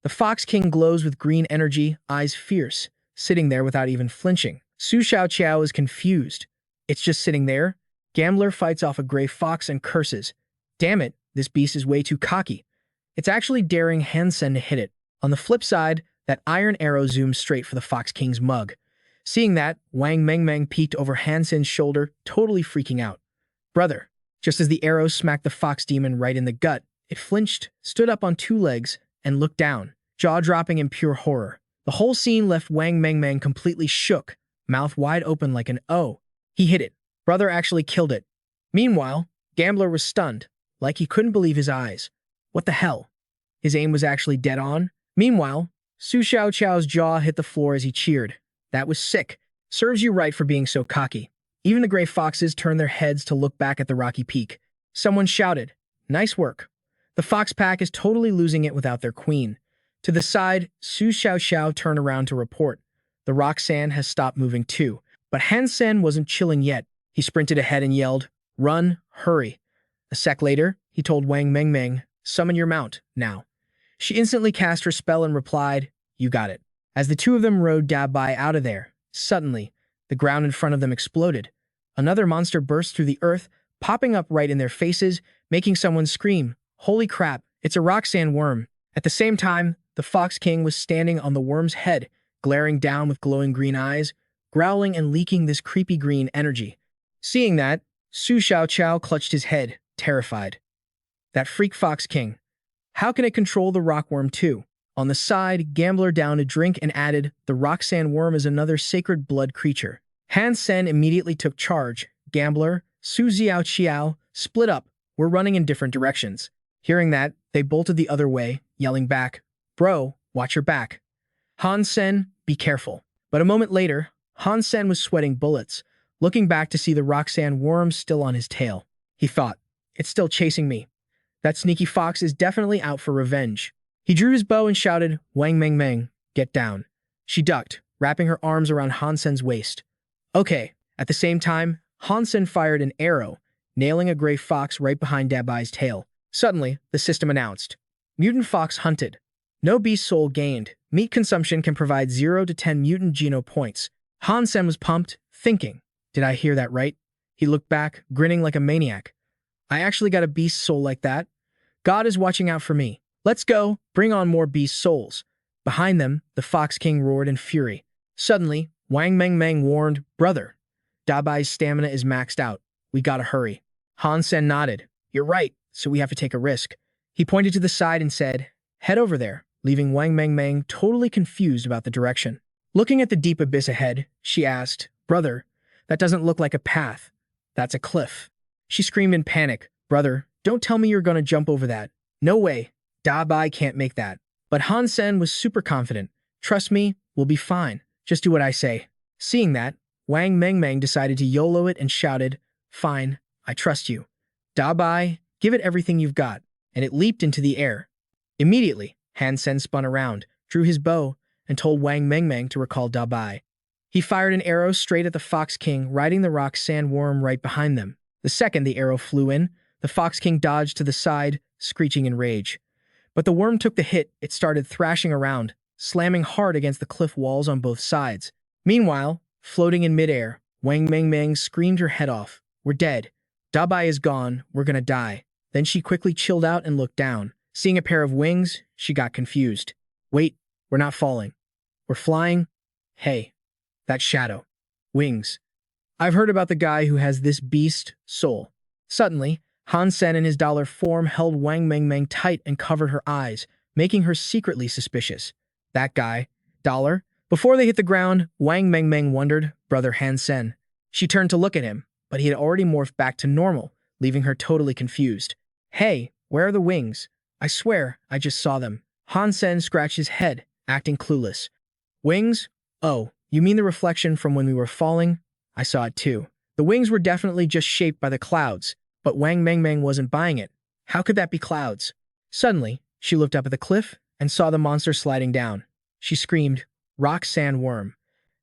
The Fox King glows with green energy, eyes fierce, sitting there without even flinching. Su Xiao Qiao is confused. It's just sitting there. Gambler fights off a gray fox and curses. Damn it, this beast is way too cocky. It's actually daring Han Sen to hit it. On the flip side, that iron arrow zooms straight for the Fox King's mug. Seeing that, Wang Meng Meng peeked over Han Sen's shoulder, totally freaking out. Brother. Just as the arrow smacked the fox demon right in the gut, it flinched, stood up on 2 legs, and looked down, jaw-dropping in pure horror. The whole scene left Wang Meng Meng completely shook, mouth wide open like an O. He hit it. Brother actually killed it. Meanwhile, Gambler was stunned, like he couldn't believe his eyes. What the hell? His aim was actually dead on? Meanwhile, Su Xiao Qiao's jaw hit the floor as he cheered. That was sick. Serves you right for being so cocky. Even the gray foxes turned their heads to look back at the rocky peak. Someone shouted, "Nice work." The fox pack is totally losing it without their queen. To the side, Su Xiao turned around to report. The Roxanne has stopped moving too. But Han Sen wasn't chilling yet. He sprinted ahead and yelled, "Run, hurry." A sec later, he told Wang Mengmeng, "Summon your mount, now." She instantly cast her spell and replied, "You got it." As the two of them rode Dabai out of there, suddenly, the ground in front of them exploded. Another monster burst through the earth, popping up right in their faces, making someone scream, "Holy crap, it's a Roxanne worm." At the same time, the Fox King was standing on the worm's head, glaring down with glowing green eyes, growling and leaking this creepy green energy. Seeing that, Su Xiao clutched his head, terrified. That freak Fox King. How can it control the rockworm too? On the side, Gambler downed a drink and added, "The Roxanne worm is another sacred blood creature." Han Sen immediately took charge. Gambler, Su Xiao split up, were running in different directions. Hearing that, they bolted the other way, yelling back, "Bro, watch your back." Han Sen, be careful. But a moment later, Han Sen was sweating bullets, looking back to see the Roxanne worm still on his tail. He thought, "It's still chasing me. That sneaky fox is definitely out for revenge." He drew his bow and shouted, "Wang Mengmeng, get down." She ducked, wrapping her arms around Han Sen's waist. "Okay." At the same time, Han Sen fired an arrow, nailing a gray fox right behind Dabai's tail. Suddenly, the system announced, "Mutant fox hunted. No beast soul gained. Meat consumption can provide 0 to 10 mutant geno points." Han Sen was pumped, thinking, "Did I hear that right?" He looked back, grinning like a maniac. "I actually got a beast soul like that? God is watching out for me. Let's go, bring on more beast souls." Behind them, the Fox King roared in fury. Suddenly, Wang Mengmeng warned, "Brother, Dabai's stamina is maxed out. We gotta hurry." Han Sen nodded. "You're right, so we have to take a risk." He pointed to the side and said, "Head over there," leaving Wang Mengmeng totally confused about the direction. Looking at the deep abyss ahead, she asked, "Brother, that doesn't look like a path. That's a cliff." She screamed in panic, "Brother, don't tell me you're gonna jump over that. No way. Dabai can't make that." But Han Sen was super confident. "Trust me, we'll be fine. Just do what I say." Seeing that, Wang Mengmeng decided to YOLO it and shouted, "Fine, I trust you. Dabai, give it everything you've got." And it leaped into the air. Immediately, Han Sen spun around, drew his bow, and told Wang Mengmeng to recall Dabai. He fired an arrow straight at the Fox King, riding the Roxanne worm right behind them. The second the arrow flew in, the Fox King dodged to the side, screeching in rage. But the worm took the hit. It started thrashing around, slamming hard against the cliff walls on both sides. Meanwhile, floating in midair, Wang Mengmeng screamed her head off. "We're dead. Dabai is gone. We're gonna die." Then she quickly chilled out and looked down. Seeing a pair of wings, she got confused. "Wait, we're not falling. We're flying? Hey, that shadow. Wings. I've heard about the guy who has this beast soul." Suddenly, Han Sen in his dollar form held Wang Mengmeng tight and covered her eyes, making her secretly suspicious. That guy, dollar? Before they hit the ground, Wang Mengmeng wondered, "Brother Han Sen." She turned to look at him, but he had already morphed back to normal, leaving her totally confused. "Hey, where are the wings? I swear, I just saw them." Han Sen scratched his head, acting clueless. "Wings? Oh, you mean the reflection from when we were falling? I saw it too." The wings were definitely just shaped by the clouds, but Wang Mengmeng wasn't buying it. How could that be clouds? Suddenly, she looked up at the cliff and saw the monster sliding down. She screamed, "Roxanne worm."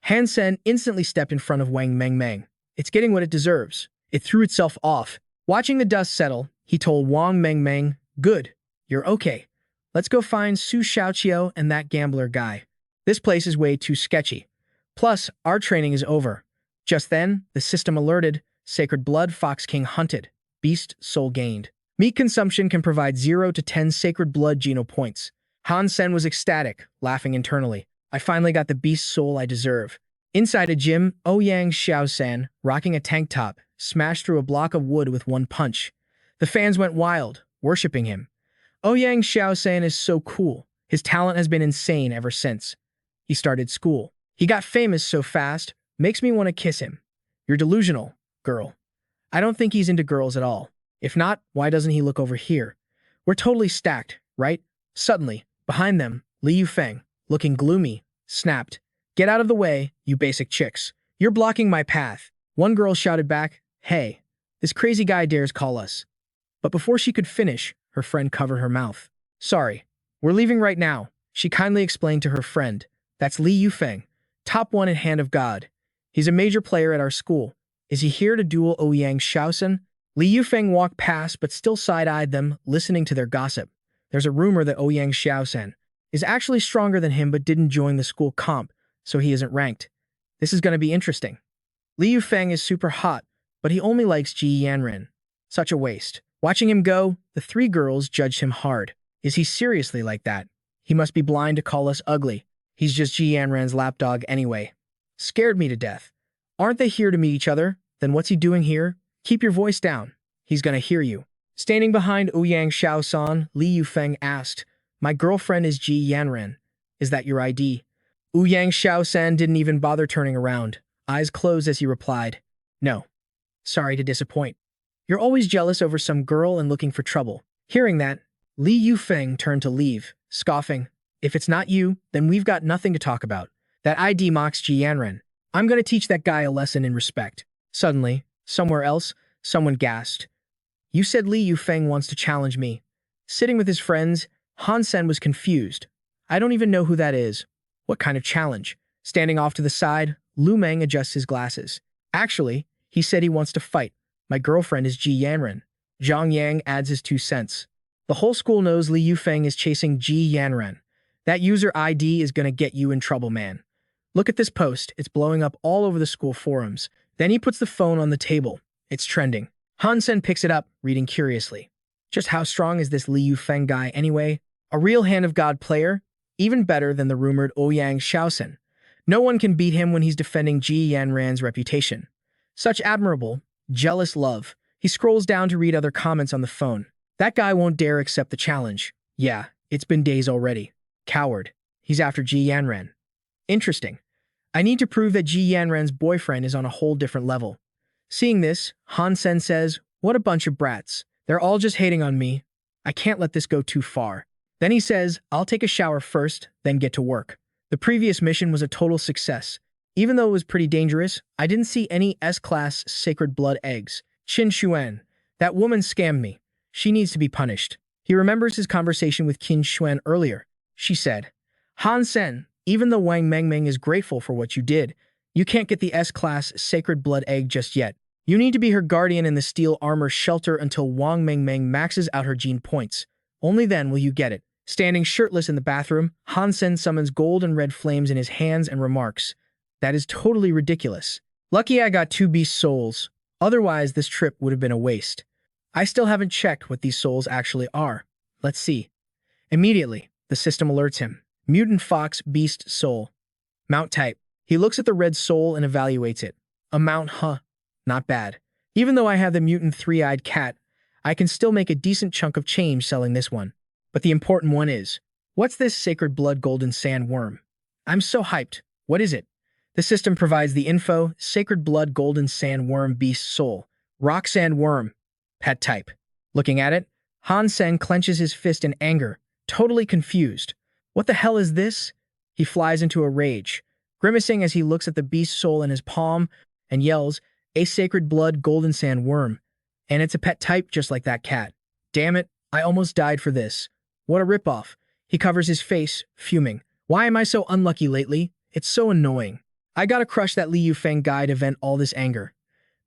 Han Sen instantly stepped in front of Wang Mengmeng. "It's getting what it deserves." It threw itself off. Watching the dust settle, he told Wang Mengmeng, "Good, you're okay. Let's go find Su Xiao and that gambler guy. This place is way too sketchy. Plus, our training is over." Just then, the system alerted, "Sacred blood Fox King hunted. Beast soul gained. Meat consumption can provide 0 to 10 sacred blood geno points." Han Sen was ecstatic, laughing internally. "I finally got the beast soul I deserve." Inside a gym, Ouyang Xiaosan, rocking a tank top, smashed through a block of wood with one punch. The fans went wild, worshipping him. Ouyang Xiaosan is so cool. His talent has been insane ever since he started school. He got famous so fast, makes me want to kiss him. You're delusional, girl. I don't think he's into girls at all. If not, why doesn't he look over here? We're totally stacked, right? Suddenly, behind them, Li Yufeng, looking gloomy, snapped, "Get out of the way, you basic chicks. You're blocking my path." One girl shouted back, "Hey, this crazy guy dares call us." But before she could finish, her friend covered her mouth. Sorry, we're leaving right now, she kindly explained to her friend. That's Li Yufeng, top one in Hand of God. He's a major player at our school. Is he here to duel Ouyang Shaosen? Li Yufeng walked past but still side-eyed them, listening to their gossip. There's a rumor that Ouyang Shaosen is actually stronger than him but didn't join the school comp, so he isn't ranked. This is going to be interesting. Li Yufeng is super hot, but he only likes Ji Yanren. Such a waste. Watching him go, the three girls judged him hard. Is he seriously like that? He must be blind to call us ugly. He's just Ji Yanren's lapdog anyway. Scared me to death. Aren't they here to meet each other? Then what's he doing here? Keep your voice down. He's gonna hear you. Standing behind Ouyang Shaosan, Li Yufeng asked, My girlfriend is Ji Yanren. Is that your ID? Ouyang Shaosan didn't even bother turning around, eyes closed as he replied, No. Sorry to disappoint. You're always jealous over some girl and looking for trouble. Hearing that, Li Yufeng turned to leave, scoffing, If it's not you, then we've got nothing to talk about. That ID mocks Ji Yanren. I'm gonna teach that guy a lesson in respect. Suddenly, somewhere else, someone gasped. You said Li Yufeng wants to challenge me. Sitting with his friends, Han Sen was confused. I don't even know who that is. What kind of challenge? Standing off to the side, Lu Meng adjusts his glasses. Actually, he said he wants to fight. My girlfriend is Ji Yanren. Zhang Yang adds his 2 cents. The whole school knows Li Yufeng is chasing Ji Yanren. That user ID is gonna get you in trouble, man. Look at this post. It's blowing up all over the school forums. Then he puts the phone on the table. It's trending. Han Sen picks it up, reading curiously. Just how strong is this Li Yufeng guy anyway? A real Hand of God player? Even better than the rumored Ouyang Shaosen. No one can beat him when he's defending Ji Yanren's reputation. Such admirable, jealous love. He scrolls down to read other comments on the phone. That guy won't dare accept the challenge. Yeah, it's been days already. Coward. He's after Ji Yanren. Interesting. I need to prove that Ji Yanren's boyfriend is on a whole different level. Seeing this, Han Sen says, What a bunch of brats. They're all just hating on me. I can't let this go too far. Then he says, I'll take a shower first, then get to work. The previous mission was a total success. Even though it was pretty dangerous, I didn't see any S-class sacred blood eggs. Qin Xuan. That woman scammed me. She needs to be punished. He remembers his conversation with Qin Xuan earlier. She said, Han Sen, even though Wang Mengmeng is grateful for what you did, you can't get the S-class sacred blood egg just yet. You need to be her guardian in the steel armor shelter until Wang Mengmeng maxes out her gene points. Only then will you get it. Standing shirtless in the bathroom, Han Sen summons gold and red flames in his hands and remarks, That is totally ridiculous. Lucky I got 2 beast souls. Otherwise, this trip would have been a waste. I still haven't checked what these souls actually are. Let's see. Immediately, the system alerts him. Mutant Fox Beast Soul. Mount type. He looks at the red soul and evaluates it. A mount, huh? Not bad. Even though I have the mutant 3-eyed cat, I can still make a decent chunk of change selling this one. But the important one is, what's this sacred blood golden sand worm? I'm so hyped. What is it? The system provides the info, sacred blood golden sand worm beast soul. Rock sand worm. Pet type. Looking at it, Han Sen clenches his fist in anger, totally confused. What the hell is this? He flies into a rage, grimacing as he looks at the beast soul in his palm and yells, A sacred blood golden sand worm. And it's a pet type just like that cat. Damn it, I almost died for this. What a ripoff. He covers his face, fuming. Why am I so unlucky lately? It's so annoying. I gotta crush that Li Yufeng guy to vent all this anger.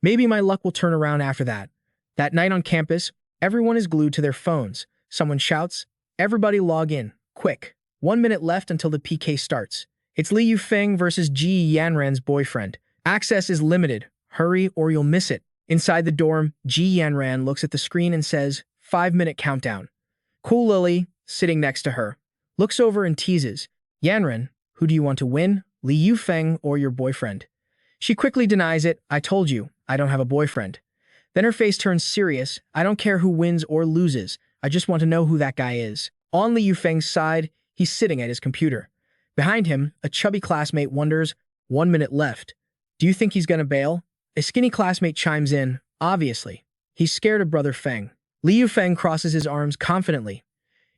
Maybe my luck will turn around after that. That night on campus, everyone is glued to their phones. Someone shouts, Everybody log in, quick. 1 minute left until the PK starts. It's Li Yufeng versus Ji Yanren's boyfriend. Access is limited. Hurry or you'll miss it. Inside the dorm, Ji Yanren looks at the screen and says, 5-minute countdown. Cool Lily, sitting next to her, looks over and teases, Yanren, who do you want to win, Li Yufeng or your boyfriend? She quickly denies it. I told you, I don't have a boyfriend. Then her face turns serious. I don't care who wins or loses. I just want to know who that guy is. On Li Yufeng's side, he's sitting at his computer. Behind him, a chubby classmate wonders, 1 minute left. Do you think he's gonna bail? A skinny classmate chimes in, obviously. He's scared of Brother Feng. Li Yufeng crosses his arms confidently.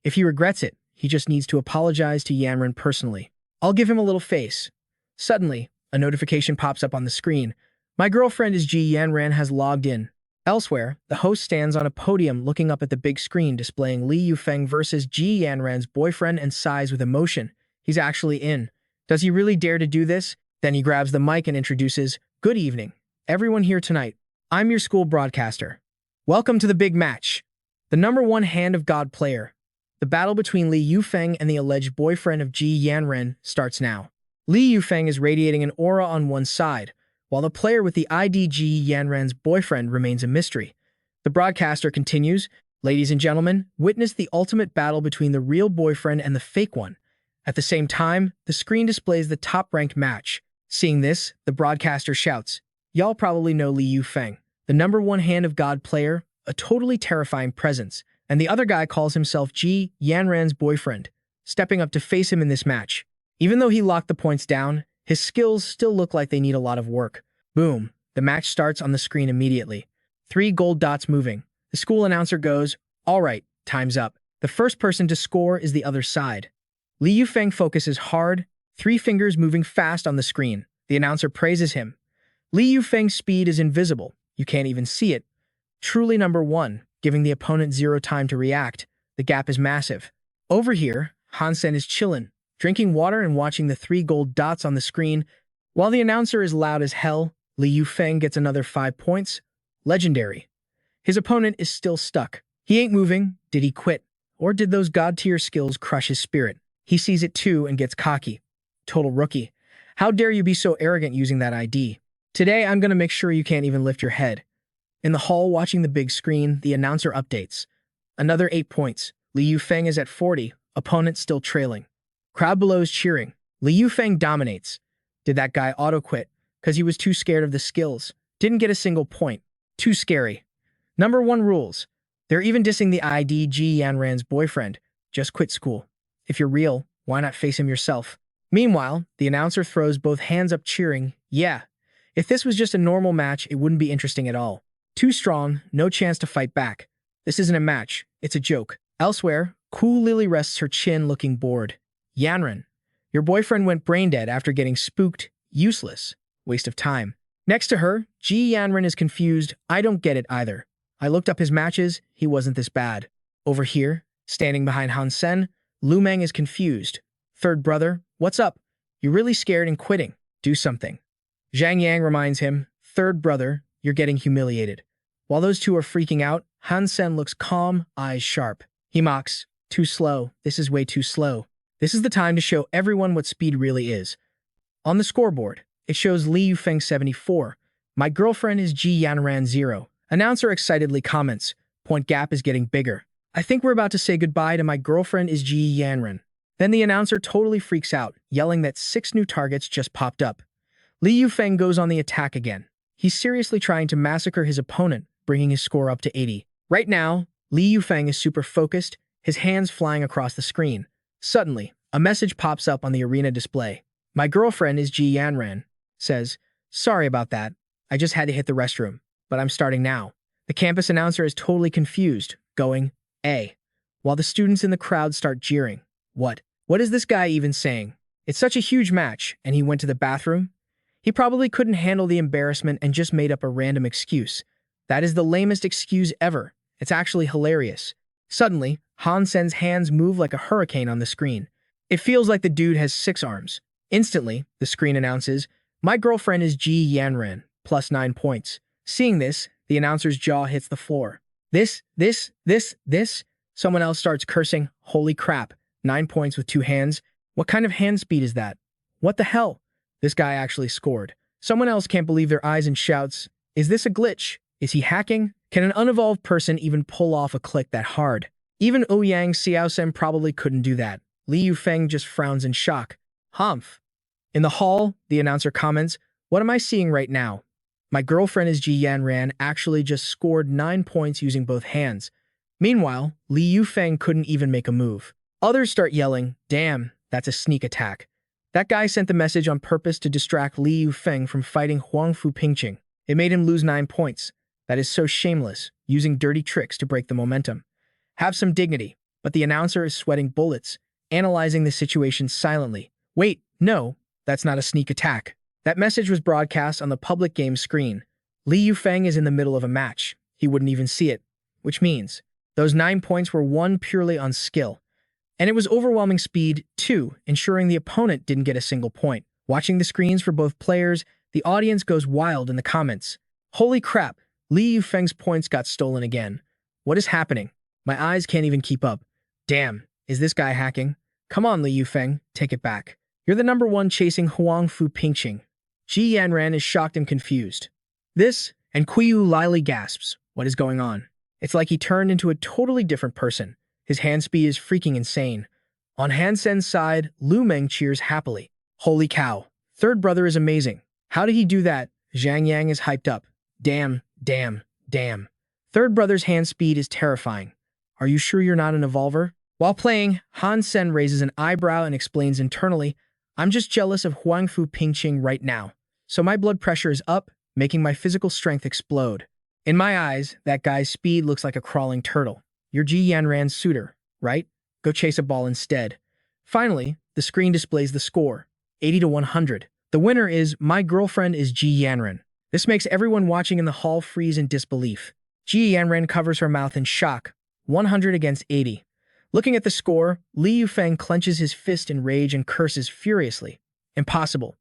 If he regrets it, he just needs to apologize to Yanren personally. I'll give him a little face. Suddenly, a notification pops up on the screen. My girlfriend is Ji Yanren has logged in. Elsewhere, the host stands on a podium looking up at the big screen displaying Li Yufeng versus Ji Yanran's boyfriend and sighs with emotion. He's actually in. Does he really dare to do this? Then he grabs the mic and introduces, "Good evening, everyone here tonight. I'm your school broadcaster. Welcome to the big match. The #1 Hand of God player. The battle between Li Yufeng and the alleged boyfriend of Ji Yanran starts now." Li Yufeng is radiating an aura on one side, while the player with the ID Ji Yanran's boyfriend remains a mystery. The broadcaster continues, "Ladies and gentlemen, witness the ultimate battle between the real boyfriend and the fake one." At the same time, the screen displays the top-ranked match. Seeing this, the broadcaster shouts, "Y'all probably know Li Yufeng, the #1 Hand of God player, a totally terrifying presence, and the other guy calls himself Ji Yanran's boyfriend, stepping up to face him in this match. Even though he locked the points down, his skills still look like they need a lot of work." Boom. The match starts on the screen immediately. 3 gold dots moving. The school announcer goes, "All right, time's up." The first person to score is the other side. Li Yufeng focuses hard, 3 fingers moving fast on the screen. The announcer praises him. Li Yufeng's speed is invisible. You can't even see it. Truly #1, giving the opponent 0 time to react. The gap is massive. Over here, Han Sen is chillin', drinking water and watching the 3 gold dots on the screen. While the announcer is loud as hell, Li Yufeng gets another 5 points. Legendary. His opponent is still stuck. He ain't moving. Did he quit? Or did those god-tier skills crush his spirit? He sees it too and gets cocky. Total rookie. How dare you be so arrogant using that ID? Today, I'm gonna make sure you can't even lift your head. In the hall watching the big screen, the announcer updates. Another 8 points. Li Yufeng is at 40, opponent still trailing. Crowd below is cheering. Li Yufeng dominates. Did that guy auto-quit? Because he was too scared of the skills. Didn't get a single point. Too scary. #1 rules. They're even dissing the ID Ji Yanran's boyfriend. Just quit school. If you're real, why not face him yourself? Meanwhile, the announcer throws both hands up cheering, "Yeah. If this was just a normal match, it wouldn't be interesting at all. Too strong, no chance to fight back. This isn't a match, it's a joke." Elsewhere, Cool Lily rests her chin looking bored. "Yanran, your boyfriend went brain dead after getting spooked. Useless. Waste of time." Next to her, Ji Yanran is confused. "I don't get it either. I looked up his matches, he wasn't this bad." Over here, standing behind Han Sen, Lu Meng is confused. "Third brother, what's up? You really scared and quitting. Do something." Zhang Yang reminds him, "Third brother, you're getting humiliated." While those two are freaking out, Han Sen looks calm, eyes sharp. He mocks, "Too slow. This is way too slow. This is the time to show everyone what speed really is." On the scoreboard, it shows Li Yufeng 74. "My girlfriend is Ji Yanran 0. Announcer excitedly comments, "Point gap is getting bigger. I think we're about to say goodbye to my girlfriend is Ji Yanran." Then the announcer totally freaks out, yelling that 6 new targets just popped up. Li Yufeng goes on the attack again. He's seriously trying to massacre his opponent, bringing his score up to 80. Right now, Li Yufeng is super focused, his hands flying across the screen. Suddenly, a message pops up on the arena display. "My girlfriend is Ji Yanran," says, "Sorry about that. I just had to hit the restroom, but I'm starting now." The campus announcer is totally confused, going, "A," while the students in the crowd start jeering. What is this guy even saying? It's such a huge match, and he went to the bathroom? He probably couldn't handle the embarrassment and just made up a random excuse. That is the lamest excuse ever. It's actually hilarious. Suddenly, Han Sen's hands move like a hurricane on the screen. It feels like the dude has 6 arms. Instantly, the screen announces, "My girlfriend is Ji Yanran, plus 9 points." Seeing this, the announcer's jaw hits the floor. This. Someone else starts cursing, "Holy crap, 9 points with 2 hands. What kind of hand speed is that? What the hell?" This guy actually scored. Someone else can't believe their eyes and shouts, "Is this a glitch? Is he hacking? Can an unevolved person even pull off a click that hard?" Even Ouyang Xiaosen probably couldn't do that. Li Yufeng just frowns in shock. "Humph." In the hall, the announcer comments, "What am I seeing right now? My girlfriend is Ji Yanran actually just scored 9 points using both hands." Meanwhile, Li Yufeng couldn't even make a move. Others start yelling, "Damn, that's a sneak attack. That guy sent the message on purpose to distract Li Yufeng from fighting Huangfu Pingqing. It made him lose 9 points. That is so shameless, using dirty tricks to break the momentum. Have some dignity." But the announcer is sweating bullets, analyzing the situation silently. "Wait, no, that's not a sneak attack. That message was broadcast on the public game screen. Li Yufeng is in the middle of a match. he wouldn't even see it, which means those 9 points were won purely on skill. And it was overwhelming speed, too, ensuring the opponent didn't get a single point. Watching the screens for both players, the audience goes wild in the comments. Holy crap, Li Yufeng's points got stolen again. What is happening? My eyes can't even keep up. Damn, is this guy hacking? Come on, Li Yufeng, take it back. You're the number one chasing Huang Fu Pingqing. Ji Yanran is shocked and confused. This, and Qiyu Lili gasps. What is going on? It's like he turned into a totally different person. His hand speed is freaking insane. On Han Sen's side, Lu Meng cheers happily. Holy cow, third brother is amazing. How did he do that? Zhang Yang is hyped up. Damn, damn, damn. Third brother's hand speed is terrifying. Are you sure you're not an evolver? While playing, Han Sen raises an eyebrow and explains internally, I'm just jealous of Huang Fu Pingqing right now. So my blood pressure is up, making my physical strength explode. In my eyes, that guy's speed looks like a crawling turtle. You're Ji Yanran's suitor, right? Go chase a ball instead. Finally, the screen displays the score, 80 to 100. The winner is My Girlfriend is Ji Yanran. This makes everyone watching in the hall freeze in disbelief. Ji Yanran covers her mouth in shock, 100 against 80. Looking at the score, Li Yufeng clenches his fist in rage and curses furiously. Impossible.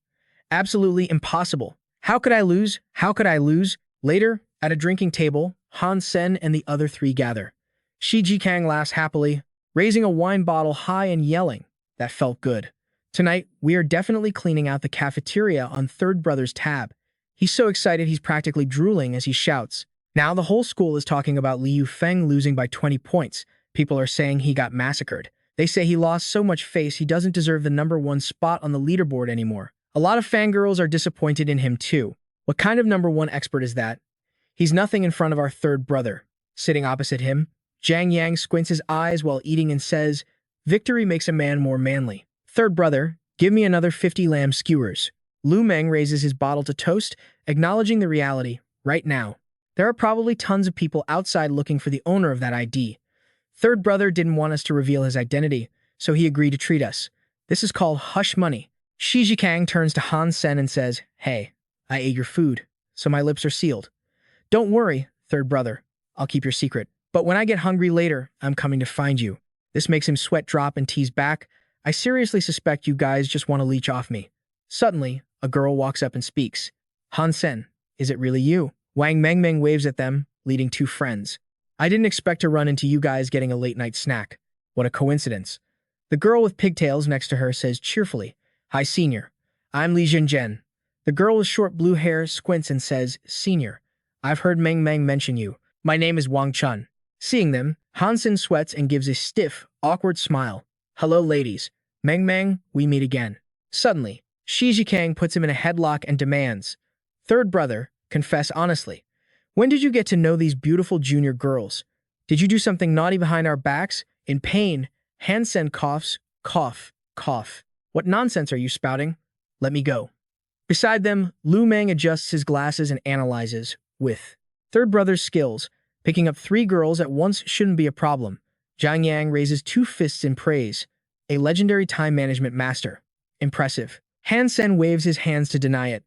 Absolutely impossible. How could I lose? How could I lose? Later, at a drinking table, Han Sen and the other three gather. Shi Jikang laughs happily, raising a wine bottle high and yelling. That felt good. Tonight, we are definitely cleaning out the cafeteria on Third Brother's tab. He's so excited he's practically drooling as he shouts. Now the whole school is talking about Li Yufeng losing by 20 points. People are saying he got massacred. They say he lost so much face he doesn't deserve the #1 spot on the leaderboard anymore. A lot of fangirls are disappointed in him too. What kind of #1 expert is that? He's nothing in front of our third brother. Sitting opposite him, Zhang Yang squints his eyes while eating and says, Victory makes a man more manly. Third brother, give me another 50 lamb skewers. Lu Meng raises his bottle to toast, acknowledging the reality, right now. There are probably tons of people outside looking for the owner of that ID. Third brother didn't want us to reveal his identity, so he agreed to treat us. This is called hush money. Shi Jikang turns to Han Sen and says, Hey, I ate your food, so my lips are sealed. Don't worry, third brother. I'll keep your secret. But when I get hungry later, I'm coming to find you. This makes him sweat drop and tease back. I seriously suspect you guys just want to leech off me. Suddenly, a girl walks up and speaks. Han Sen, is it really you? Wang Mengmeng waves at them, leading two friends. I didn't expect to run into you guys getting a late-night snack. What a coincidence. The girl with pigtails next to her says cheerfully, Hi, Senior. I'm Li Zhenjian. The girl with short blue hair squints and says, Senior, I've heard Meng Meng mention you. My name is Wang Chun. Seeing them, Han Sen sweats and gives a stiff, awkward smile. Hello, ladies. Meng Meng, we meet again. Suddenly, Shi Jikang puts him in a headlock and demands, Third brother, confess honestly. When did you get to know these beautiful junior girls? Did you do something naughty behind our backs? In pain, Han Sen coughs, cough, cough. What nonsense are you spouting? Let me go. Beside them, Lu Meng adjusts his glasses and analyzes, with third brother's skills, picking up 3 girls at once shouldn't be a problem. Zhang Yang raises 2 fists in praise. A legendary time management master. Impressive. Han Sen waves his hands to deny it.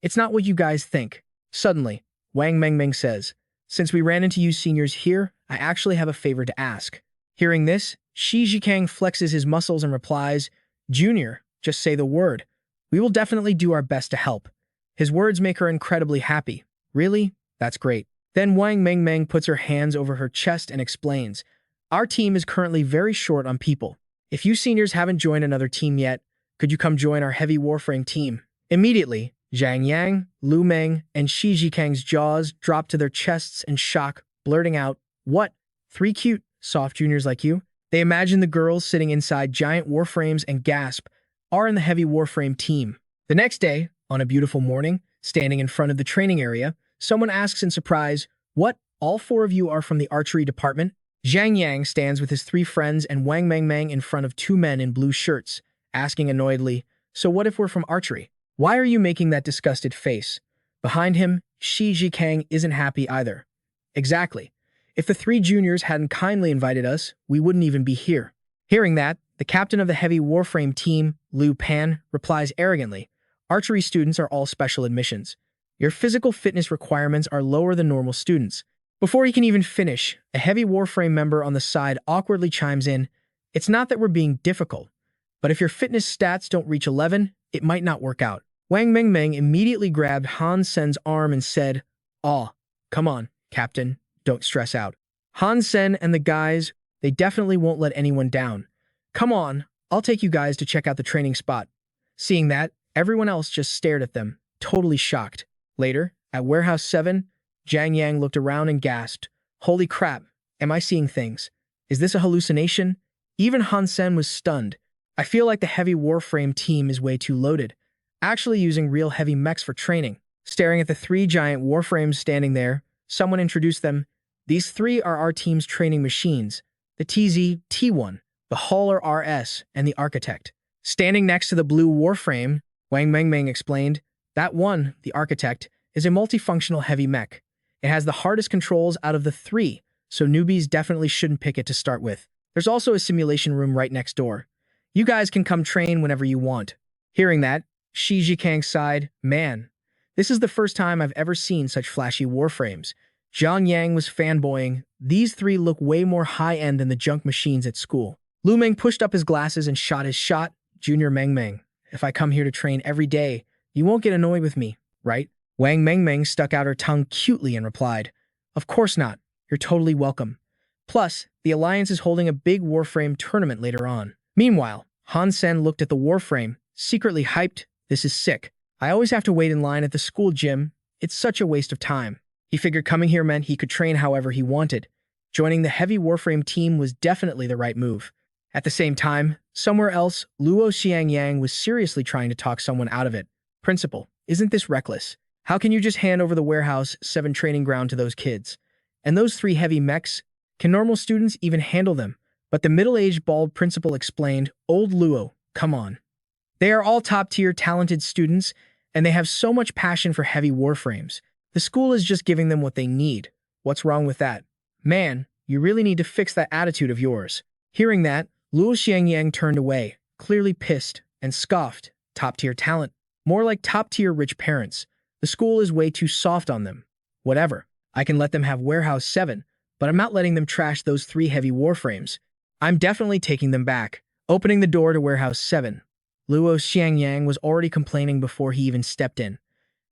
It's not what you guys think. Suddenly, Wang Mengmeng says, Since we ran into you seniors here, I actually have a favor to ask. Hearing this, Shi Jikang flexes his muscles and replies, Junior, just say the word. We will definitely do our best to help. His words make her incredibly happy. Really? That's great. Then Wang Mengmeng puts her hands over her chest and explains, Our team is currently very short on people. If you seniors haven't joined another team yet, could you come join our heavy warframe team? Immediately, Zhang Yang, Lu Meng, and Shi Jikang's jaws drop to their chests in shock, blurting out, What? 3 cute, soft juniors like you? They imagine the girls sitting inside giant warframes and gasp, are in the heavy warframe team. The next day, on a beautiful morning, standing in front of the training area, someone asks in surprise, What? All 4 of you are from the archery department? Zhang Yang stands with his 3 friends and Wang Mengmeng in front of 2 men in blue shirts, asking annoyedly, So what if we're from archery? Why are you making that disgusted face? Behind him, Shi Jikang isn't happy either. Exactly. If the 3 juniors hadn't kindly invited us, we wouldn't even be here. Hearing that, the captain of the heavy warframe team, Liu Pan, replies arrogantly, Archery students are all special admissions. Your physical fitness requirements are lower than normal students. Before he can even finish, a heavy Warframe member on the side awkwardly chimes in, "It's not that we're being difficult, but if your fitness stats don't reach 11, it might not work out." Wang Mingming immediately grabbed Han Sen's arm and said, "Aw, come on, Captain, don't stress out." Han Sen and the guys, they definitely won't let anyone down. "Come on, I'll take you guys to check out the training spot." Seeing that, everyone else just stared at them, totally shocked. Later, at Warehouse 7, Jiang Yang looked around and gasped, "Holy crap, am I seeing things? Is this a hallucination?" Even Han Sen was stunned. "I feel like the heavy Warframe team is way too loaded, actually using real heavy mechs for training." Staring at the three giant Warframes standing there, someone introduced them. "These three are our team's training machines, the TZ T1, the Hauler RS, and the Architect." Standing next to the blue Warframe, Wang Mengmeng explained, "That one, the Architect, is a multifunctional heavy mech. It has the hardest controls out of the three, so newbies definitely shouldn't pick it to start with. There's also a simulation room right next door. You guys can come train whenever you want." Hearing that, Shi Jikang sighed, "Man, this is the first time I've ever seen such flashy Warframes." Zhang Yang was fanboying. "These three look way more high-end than the junk machines at school." Lu Meng pushed up his glasses and shot his shot. "Junior Mengmeng, if I come here to train every day, you won't get annoyed with me, right?" Wang Mengmeng stuck out her tongue cutely and replied, "Of course not. You're totally welcome. Plus, the Alliance is holding a big Warframe tournament later on." Meanwhile, Han Sen looked at the Warframe, secretly hyped. "This is sick. I always have to wait in line at the school gym. It's such a waste of time." He figured coming here meant he could train however he wanted. Joining the heavy Warframe team was definitely the right move. At the same time, somewhere else, Luo Xiangyang was seriously trying to talk someone out of it. "Principal, isn't this reckless? How can you just hand over the Warehouse 7 training ground to those kids? And those 3 heavy mechs? Can normal students even handle them?" But the middle-aged bald principal explained, "Old Luo, come on. They are all top-tier talented students, and they have so much passion for heavy Warframes. The school is just giving them what they need. What's wrong with that? Man, you really need to fix that attitude of yours." Hearing that, Luo Xiangyang turned away, clearly pissed, and scoffed. "Top-tier talent. More like top-tier rich parents. The school is way too soft on them. Whatever. I can let them have Warehouse 7, but I'm not letting them trash those 3 heavy Warframes. I'm definitely taking them back." Opening the door to Warehouse 7, Luo Xiangyang was already complaining before he even stepped in.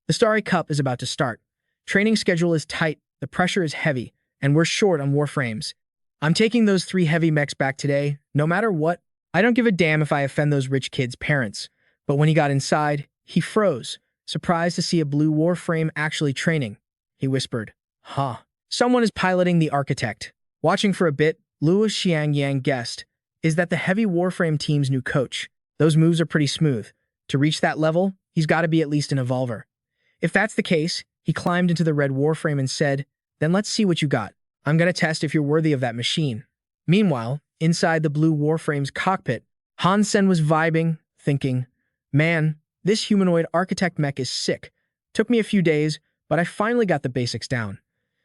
"The Starry Cup is about to start. Training schedule is tight, the pressure is heavy, and we're short on Warframes. I'm taking those 3 heavy mechs back today, no matter what. I don't give a damn if I offend those rich kids' parents." But when he got inside, he froze, surprised to see a blue Warframe actually training. He whispered, "Huh. Someone is piloting the Architect." Watching for a bit, Luo Xiangyang guessed, "Is that the heavy Warframe team's new coach? Those moves are pretty smooth. To reach that level, he's got to be at least an evolver." If that's the case, he climbed into the red Warframe and said, "Then let's see what you got. I'm going to test if you're worthy of that machine." Meanwhile, inside the blue Warframe's cockpit, Han Sen was vibing, thinking, "Man, this humanoid Architect mech is sick. Took me a few days, but I finally got the basics down."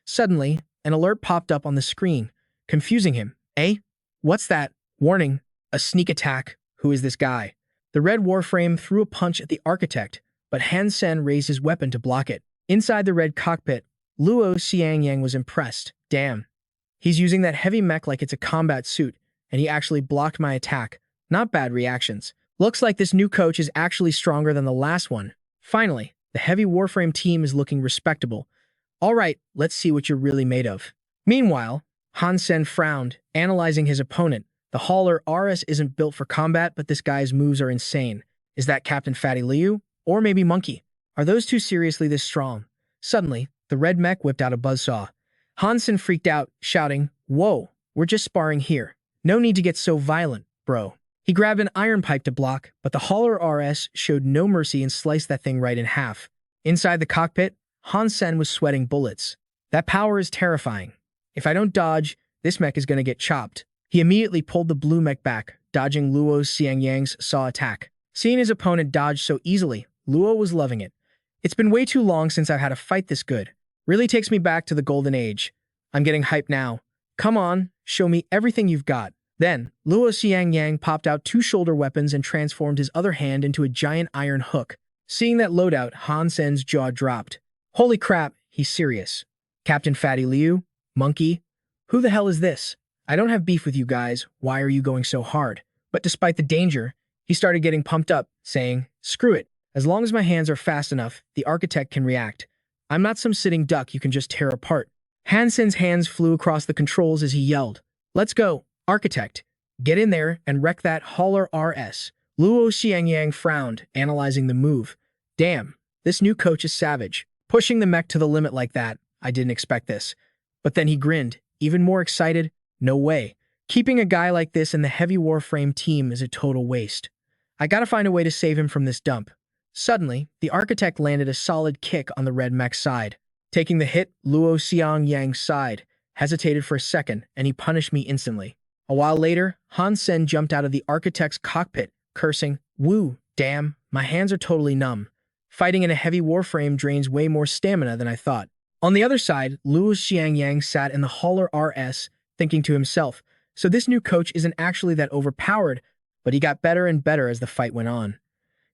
Suddenly, an alert popped up on the screen, confusing him. "Eh? What's that? Warning, a sneak attack. Who is this guy?" The red Warframe threw a punch at the Architect, but Han Sen raised his weapon to block it. Inside the red cockpit, Luo Xiangyang was impressed. "Damn. He's using that heavy mech like it's a combat suit, and he actually blocked my attack. Not bad reactions. Looks like this new coach is actually stronger than the last one." Finally, the heavy Warframe team is looking respectable. "All right, let's see what you're really made of." Meanwhile, Han Sen frowned, analyzing his opponent. The Hauler RS isn't built for combat, but this guy's moves are insane. Is that Captain Fatty Liu? Or maybe Monkey? Are those two seriously this strong? Suddenly, the red mech whipped out a buzzsaw. Han Sen freaked out, shouting, "Whoa, we're just sparring here. No need to get so violent, bro." He grabbed an iron pipe to block, but the Hauler RS showed no mercy and sliced that thing right in half. Inside the cockpit, Han Sen was sweating bullets. "That power is terrifying. If I don't dodge, this mech is going to get chopped." He immediately pulled the blue mech back, dodging Luo Xiangyang's saw attack. Seeing his opponent dodge so easily, Luo was loving it. "It's been way too long since I've had a fight this good. Really takes me back to the golden age. I'm getting hyped now. Come on, show me everything you've got." Then, Luo Xiangyang popped out 2 shoulder weapons and transformed his other hand into a giant iron hook. Seeing that loadout, Han Sen's jaw dropped. "Holy crap, he's serious. Captain Fatty Liu, Monkey, who the hell is this? I don't have beef with you guys. Why are you going so hard? But despite the danger, he started getting pumped up, saying, screw it. As long as my hands are fast enough, the architect can react. I'm not some sitting duck you can just tear apart. Han Sen's hands flew across the controls as he yelled, let's go, architect. Get in there and wreck that hauler RS. Luo Xiangyang frowned, analyzing the move. Damn, this new coach is savage. Pushing the mech to the limit like that, I didn't expect this. But then he grinned, even more excited. No way. Keeping a guy like this in the heavy warframe team is a total waste. I gotta find a way to save him from this dump. Suddenly, the architect landed a solid kick on the red mech's side. Taking the hit, Luo Xiangyang's side hesitated for a second, and he punished me instantly. A while later, Han Sen jumped out of the architect's cockpit, cursing, woo, damn, my hands are totally numb. Fighting in a heavy warframe drains way more stamina than I thought. On the other side, Luo Xiangyang sat in the hauler RS, thinking to himself, so this new coach isn't actually that overpowered, but he got better and better as the fight went on.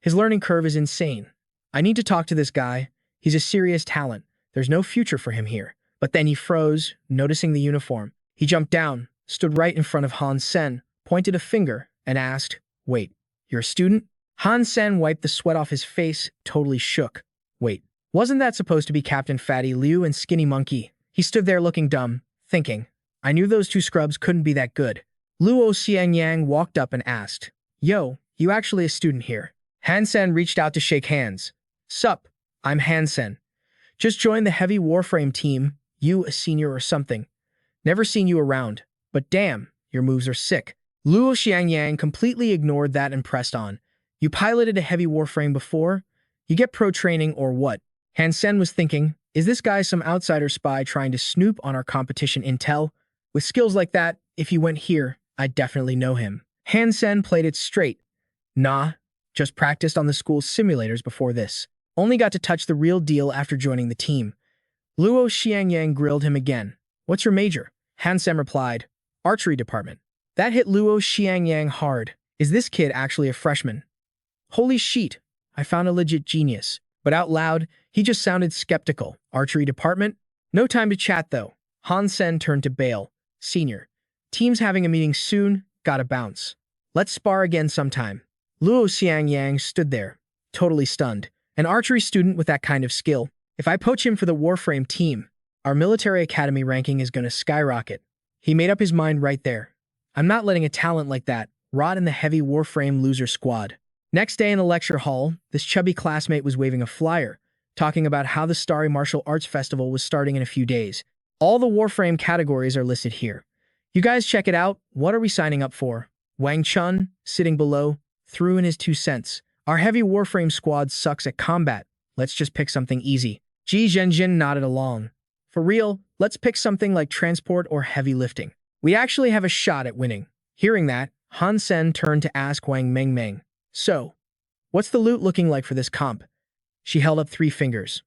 His learning curve is insane. I need to talk to this guy. He's a serious talent. There's no future for him here. But then he froze, noticing the uniform. He jumped down, stood right in front of Han Sen, pointed a finger, and asked, wait, you're a student? Han Sen wiped the sweat off his face, totally shook. Wait, wasn't that supposed to be Captain Fatty Liu and Skinny Monkey? He stood there looking dumb, thinking, I knew those two scrubs couldn't be that good. Luo Xiangyang walked up and asked, yo, you actually a student here? Han Sen reached out to shake hands. Sup, I'm Han Sen. Just joined the heavy warframe team, you a senior or something. Never seen you around, but damn, your moves are sick. Luo Xiangyang completely ignored that and pressed on. You piloted a heavy warframe before? You get pro training or what? Han Sen was thinking, is this guy some outsider spy trying to snoop on our competition intel? With skills like that, if he went here, I'd definitely know him. Han Sen played it straight. Nah, just practiced on the school's simulators before this. Only got to touch the real deal after joining the team. Luo Xiangyang grilled him again. What's your major? Han Sen replied, archery department. That hit Luo Xiangyang hard. Is this kid actually a freshman? Holy shit, I found a legit genius. But out loud, he just sounded skeptical. Archery department? No time to chat though. Han Sen turned to Bale. Senior. Team's having a meeting soon, gotta bounce. Let's spar again sometime. Luo Xiangyang stood there, totally stunned. An archery student with that kind of skill. If I poach him for the Warframe team, our military academy ranking is gonna skyrocket. He made up his mind right there. I'm not letting a talent like that rot in the heavy Warframe loser squad. Next day in the lecture hall, this chubby classmate was waving a flyer, talking about how the Starry Martial Arts Festival was starting in a few days. All the Warframe categories are listed here. You guys check it out. What are we signing up for? Wang Chun, sitting below, threw in his 2 cents. Our heavy Warframe squad sucks at combat. Let's just pick something easy. Ji Zhenjin nodded along. For real, let's pick something like transport or heavy lifting. We actually have a shot at winning. Hearing that, Han Sen turned to ask Wang Mengmeng. So, what's the loot looking like for this comp? She held up 3 fingers.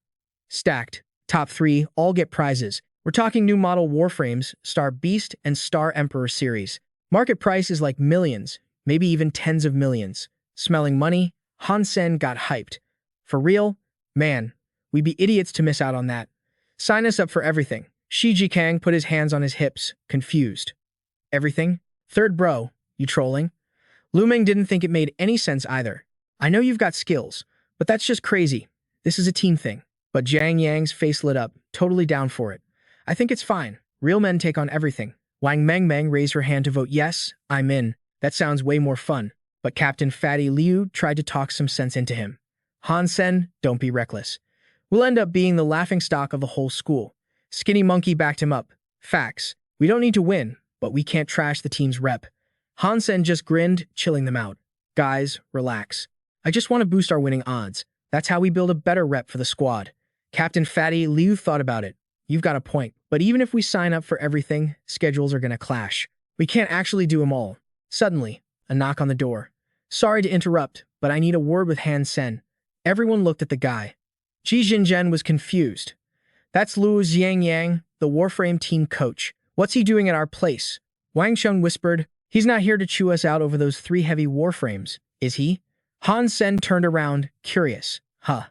Stacked. Top 3 all get prizes. We're talking new model Warframes, Star Beast, and Star Emperor series. Market price is like millions, maybe even tens of millions. Smelling money, Han Sen got hyped. For real? Man, we'd be idiots to miss out on that. Sign us up for everything. Shi Jikang put his hands on his hips, confused. Everything? Third bro, you trolling? Lu Meng didn't think it made any sense either. I know you've got skills, but that's just crazy. This is a team thing. But Jiang Yang's face lit up, totally down for it. I think it's fine. Real men take on everything. Wang Mengmeng raised her hand to vote yes, I'm in. That sounds way more fun. But Captain Fatty Liu tried to talk some sense into him. Han Sen, don't be reckless. We'll end up being the laughingstock of the whole school. Skinny Monkey backed him up. Facts. We don't need to win, but we can't trash the team's rep. Han Sen just grinned, chilling them out. Guys, relax. I just want to boost our winning odds. That's how we build a better rep for the squad. Captain Fatty Liu thought about it. You've got a point. But even if we sign up for everything, schedules are gonna clash. We can't actually do them all. Suddenly, a knock on the door. Sorry to interrupt, but I need a word with Han Sen. Everyone looked at the guy. Ji Zhenjian was confused. That's Luo Xiangyang, the Warframe team coach. What's he doing at our place? Wang Shun whispered. He's not here to chew us out over those 3 heavy Warframes, is he? Han Sen turned around, curious. Huh.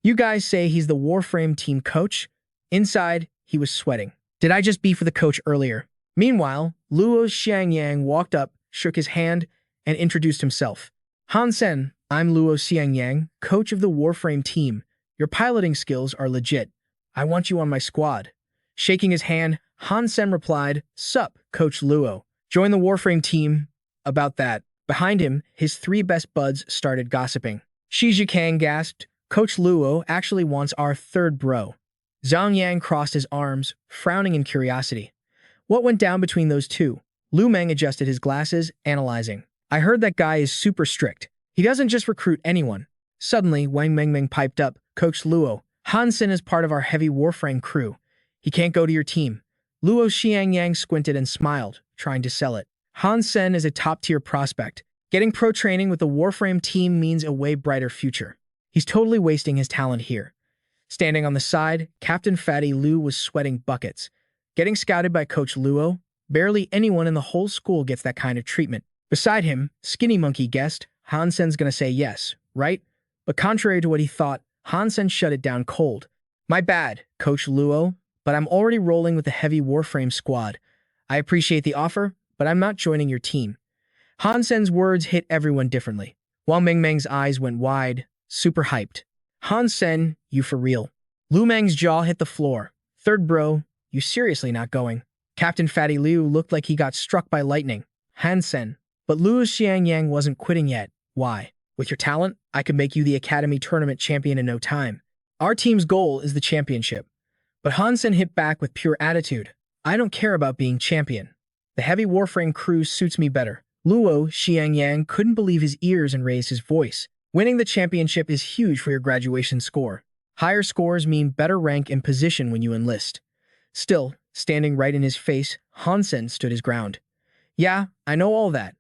You guys say he's the Warframe team coach? Inside, he was sweating. Did I just beef with the coach earlier? Meanwhile, Luo Xiangyang walked up, shook his hand, and introduced himself. Han Sen, I'm Luo Xiangyang, coach of the Warframe team. Your piloting skills are legit. I want you on my squad. Shaking his hand, Han Sen replied, Sup, Coach Luo. Join the Warframe team. About that. Behind him, his three best buds started gossiping. Shi Zhikang gasped, Coach Luo actually wants our third bro. Zhang Yang crossed his arms, frowning in curiosity. What went down between those two? Lu Meng adjusted his glasses, analyzing. I heard that guy is super strict. He doesn't just recruit anyone. Suddenly, Wang Mengmeng piped up, Coach Luo, Han Sen is part of our heavy Warframe crew. He can't go to your team. Luo Xiangyang squinted and smiled, trying to sell it. Han Sen is a top-tier prospect. Getting pro training with the Warframe team means a way brighter future. He's totally wasting his talent here. Standing on the side, Captain Fatty Lu was sweating buckets. Getting scouted by Coach Luo? Barely anyone in the whole school gets that kind of treatment. Beside him, Skinny Monkey guessed, Han Sen's gonna say yes, right? But contrary to what he thought, Han Sen shut it down cold. My bad, Coach Luo, but I'm already rolling with the heavy Warframe squad. I appreciate the offer, but I'm not joining your team. Han Sen's words hit everyone differently. Wang Mengmeng's eyes went wide, super hyped. Han Sen, you for real. Lu Meng's jaw hit the floor. Third bro, you seriously not going? Captain Fatty Liu looked like he got struck by lightning. Han Sen. But Luo Xiangyang wasn't quitting yet. Why? With your talent, I could make you the Academy Tournament champion in no time. Our team's goal is the championship. But Han Sen hit back with pure attitude. I don't care about being champion. The heavy Warframe crew suits me better. Luo Xiangyang couldn't believe his ears and raised his voice. Winning the championship is huge for your graduation score. Higher scores mean better rank and position when you enlist. Still, standing right in his face, Han Sen stood his ground. Yeah, I know all that,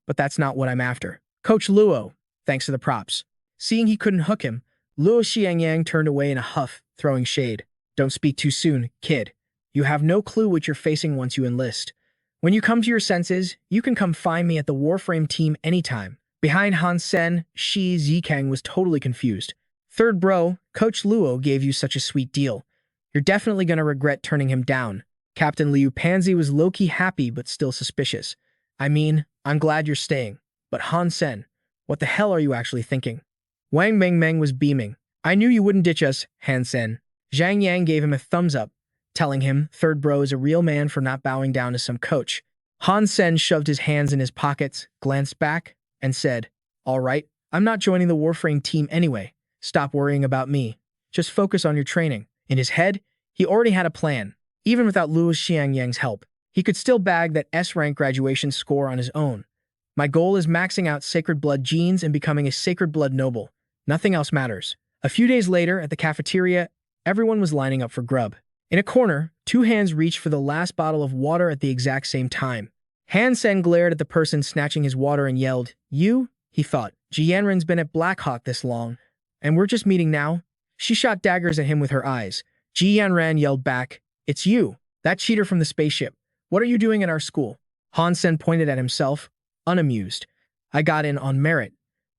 but that's not what I'm after. Coach Luo, thanks for the props. Seeing he couldn't hook him, Luo Xiangyang turned away in a huff, throwing shade. Don't speak too soon, kid. You have no clue what you're facing once you enlist. When you come to your senses, you can come find me at the Warframe team anytime. Behind Han Sen, Shi Zhikang was totally confused. Third bro, Coach Luo gave you such a sweet deal. You're definitely gonna regret turning him down. Captain Liu Pansy was low-key happy but still suspicious. I mean, I'm glad you're staying. But Han Sen, what the hell are you actually thinking? Wang Mengmeng was beaming. I knew you wouldn't ditch us, Han Sen. Zhang Yang gave him a thumbs up, telling him third bro is a real man for not bowing down to some coach. Han Sen shoved his hands in his pockets, glanced back, and said, All right, I'm not joining the Warframe team anyway. Stop worrying about me. Just focus on your training. In his head, he already had a plan. Even without Luo Xiangyang's help, he could still bag that S-rank graduation score on his own. My goal is maxing out Sacred Blood genes and becoming a Sacred Blood noble. Nothing else matters. A few days later, at the cafeteria, everyone was lining up for grub. In a corner, two hands reached for the last bottle of water at the exact same time. Han Sen glared at the person snatching his water and yelled, You? He thought. Ji Yanren's been at Blackhawk this long, and we're just meeting now? She shot daggers at him with her eyes. Ji Yanran yelled back, It's you, that cheater from the spaceship. What are you doing at our school? Han Sen pointed at himself, unamused. I got in on merit.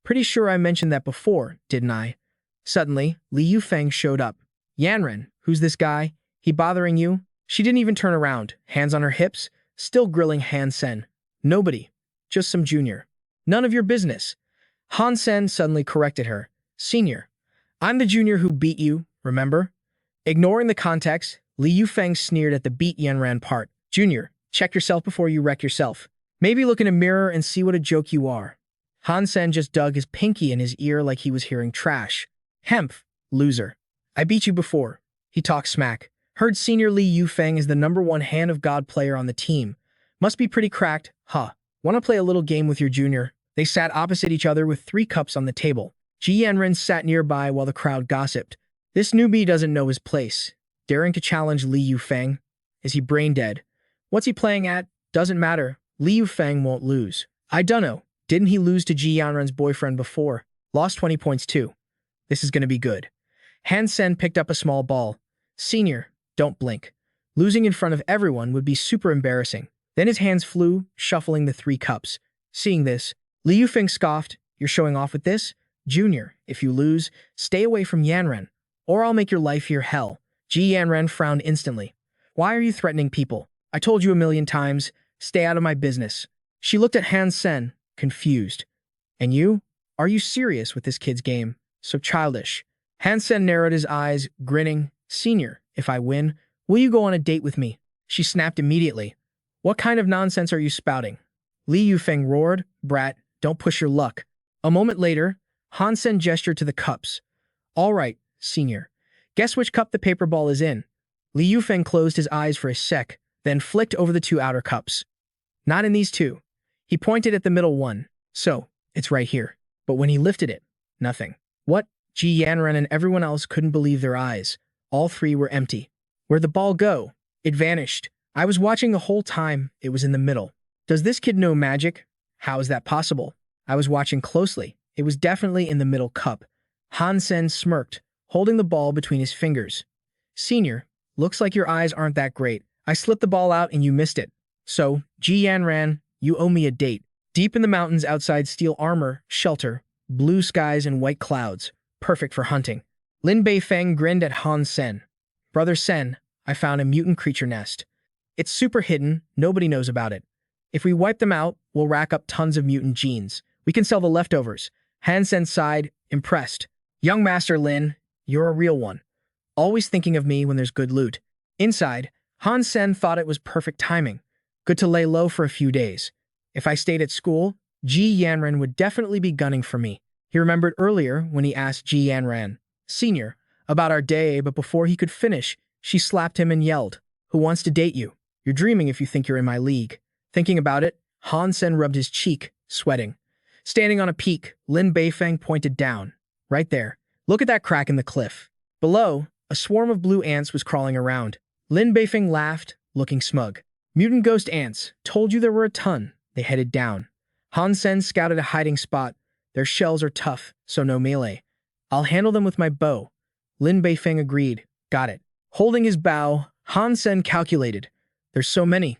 Pretty sure I mentioned that before, didn't I? Suddenly, Li Yufeng showed up. Yanren, who's this guy? He bothering you? She didn't even turn around, hands on her hips, still grilling Han Sen. Nobody. Just some junior. None of your business. Han Sen suddenly corrected her. Senior. I'm the junior who beat you, remember? Ignoring the context, Li Yufeng sneered at the beat Yanran part. Junior, check yourself before you wreck yourself. Maybe look in a mirror and see what a joke you are. Han Sen just dug his pinky in his ear like he was hearing trash. Hemph, loser. I beat you before. He talked smack. Heard senior Li Yufeng is the #1 Hand of God player on the team. Must be pretty cracked, huh? Wanna play a little game with your junior? They sat opposite each other with 3 cups on the table. Ji Yanren sat nearby while the crowd gossiped. This newbie doesn't know his place. Daring to challenge Li Yufeng? Is he brain dead? What's he playing at? Doesn't matter. Li Yufeng won't lose. I dunno. Didn't he lose to Ji Yanren's boyfriend before? Lost 20 points too. This is gonna be good. Han Sen picked up a small ball. Senior, don't blink. Losing in front of everyone would be super embarrassing. Then his hands flew, shuffling the 3 cups. Seeing this, Li Yufeng scoffed, You're showing off with this? Junior, if you lose, stay away from Yanren, or I'll make your life here hell. Ji Yanren frowned instantly. Why are you threatening people? I told you a million times, stay out of my business. She looked at Han Sen, confused. And you? Are you serious with this kid's game? So childish. Han Sen narrowed his eyes, grinning. Senior, if I win, will you go on a date with me? She snapped immediately. What kind of nonsense are you spouting? Li Yufeng roared. Brat, don't push your luck. A moment later, Han Sen gestured to the cups. All right, senior. Guess which cup the paper ball is in? Li Yufeng closed his eyes for a sec, then flicked over the two outer cups. Not in these two. He pointed at the middle one. So, it's right here. But when he lifted it, nothing. What? Ji Yanran and everyone else couldn't believe their eyes. All three were empty. Where'd the ball go? It vanished. I was watching the whole time. It was in the middle. Does this kid know magic? How is that possible? I was watching closely. It was definitely in the middle cup. Han Sen smirked, holding the ball between his fingers. Senior, looks like your eyes aren't that great. I slipped the ball out and you missed it. So, Ji Yanran, you owe me a date. Deep in the mountains outside steel armor, shelter, blue skies and white clouds. Perfect for hunting. Lin Beifeng grinned at Han Sen. Brother Sen, I found a mutant creature nest. It's super hidden, nobody knows about it. If we wipe them out, we'll rack up tons of mutant genes. We can sell the leftovers. Han Sen sighed, impressed. Young Master Lin, you're a real one. Always thinking of me when there's good loot. Inside, Han Sen thought it was perfect timing. Good to lay low for a few days. If I stayed at school, Ji Yanran would definitely be gunning for me. He remembered earlier when he asked Ji Yanran, Senior, about our day, but before he could finish, she slapped him and yelled, Who wants to date you? You're dreaming if you think you're in my league. Thinking about it, Han Sen rubbed his cheek, sweating. Standing on a peak, Lin Beifeng pointed down. Right there. Look at that crack in the cliff. Below, a swarm of blue ants was crawling around. Lin Beifeng laughed, looking smug. Mutant ghost ants. Told you there were a ton. They headed down. Han Sen scouted a hiding spot. Their shells are tough, so no melee. I'll handle them with my bow. Lin Beifeng agreed. Got it. Holding his bow, Han Sen calculated. There's so many.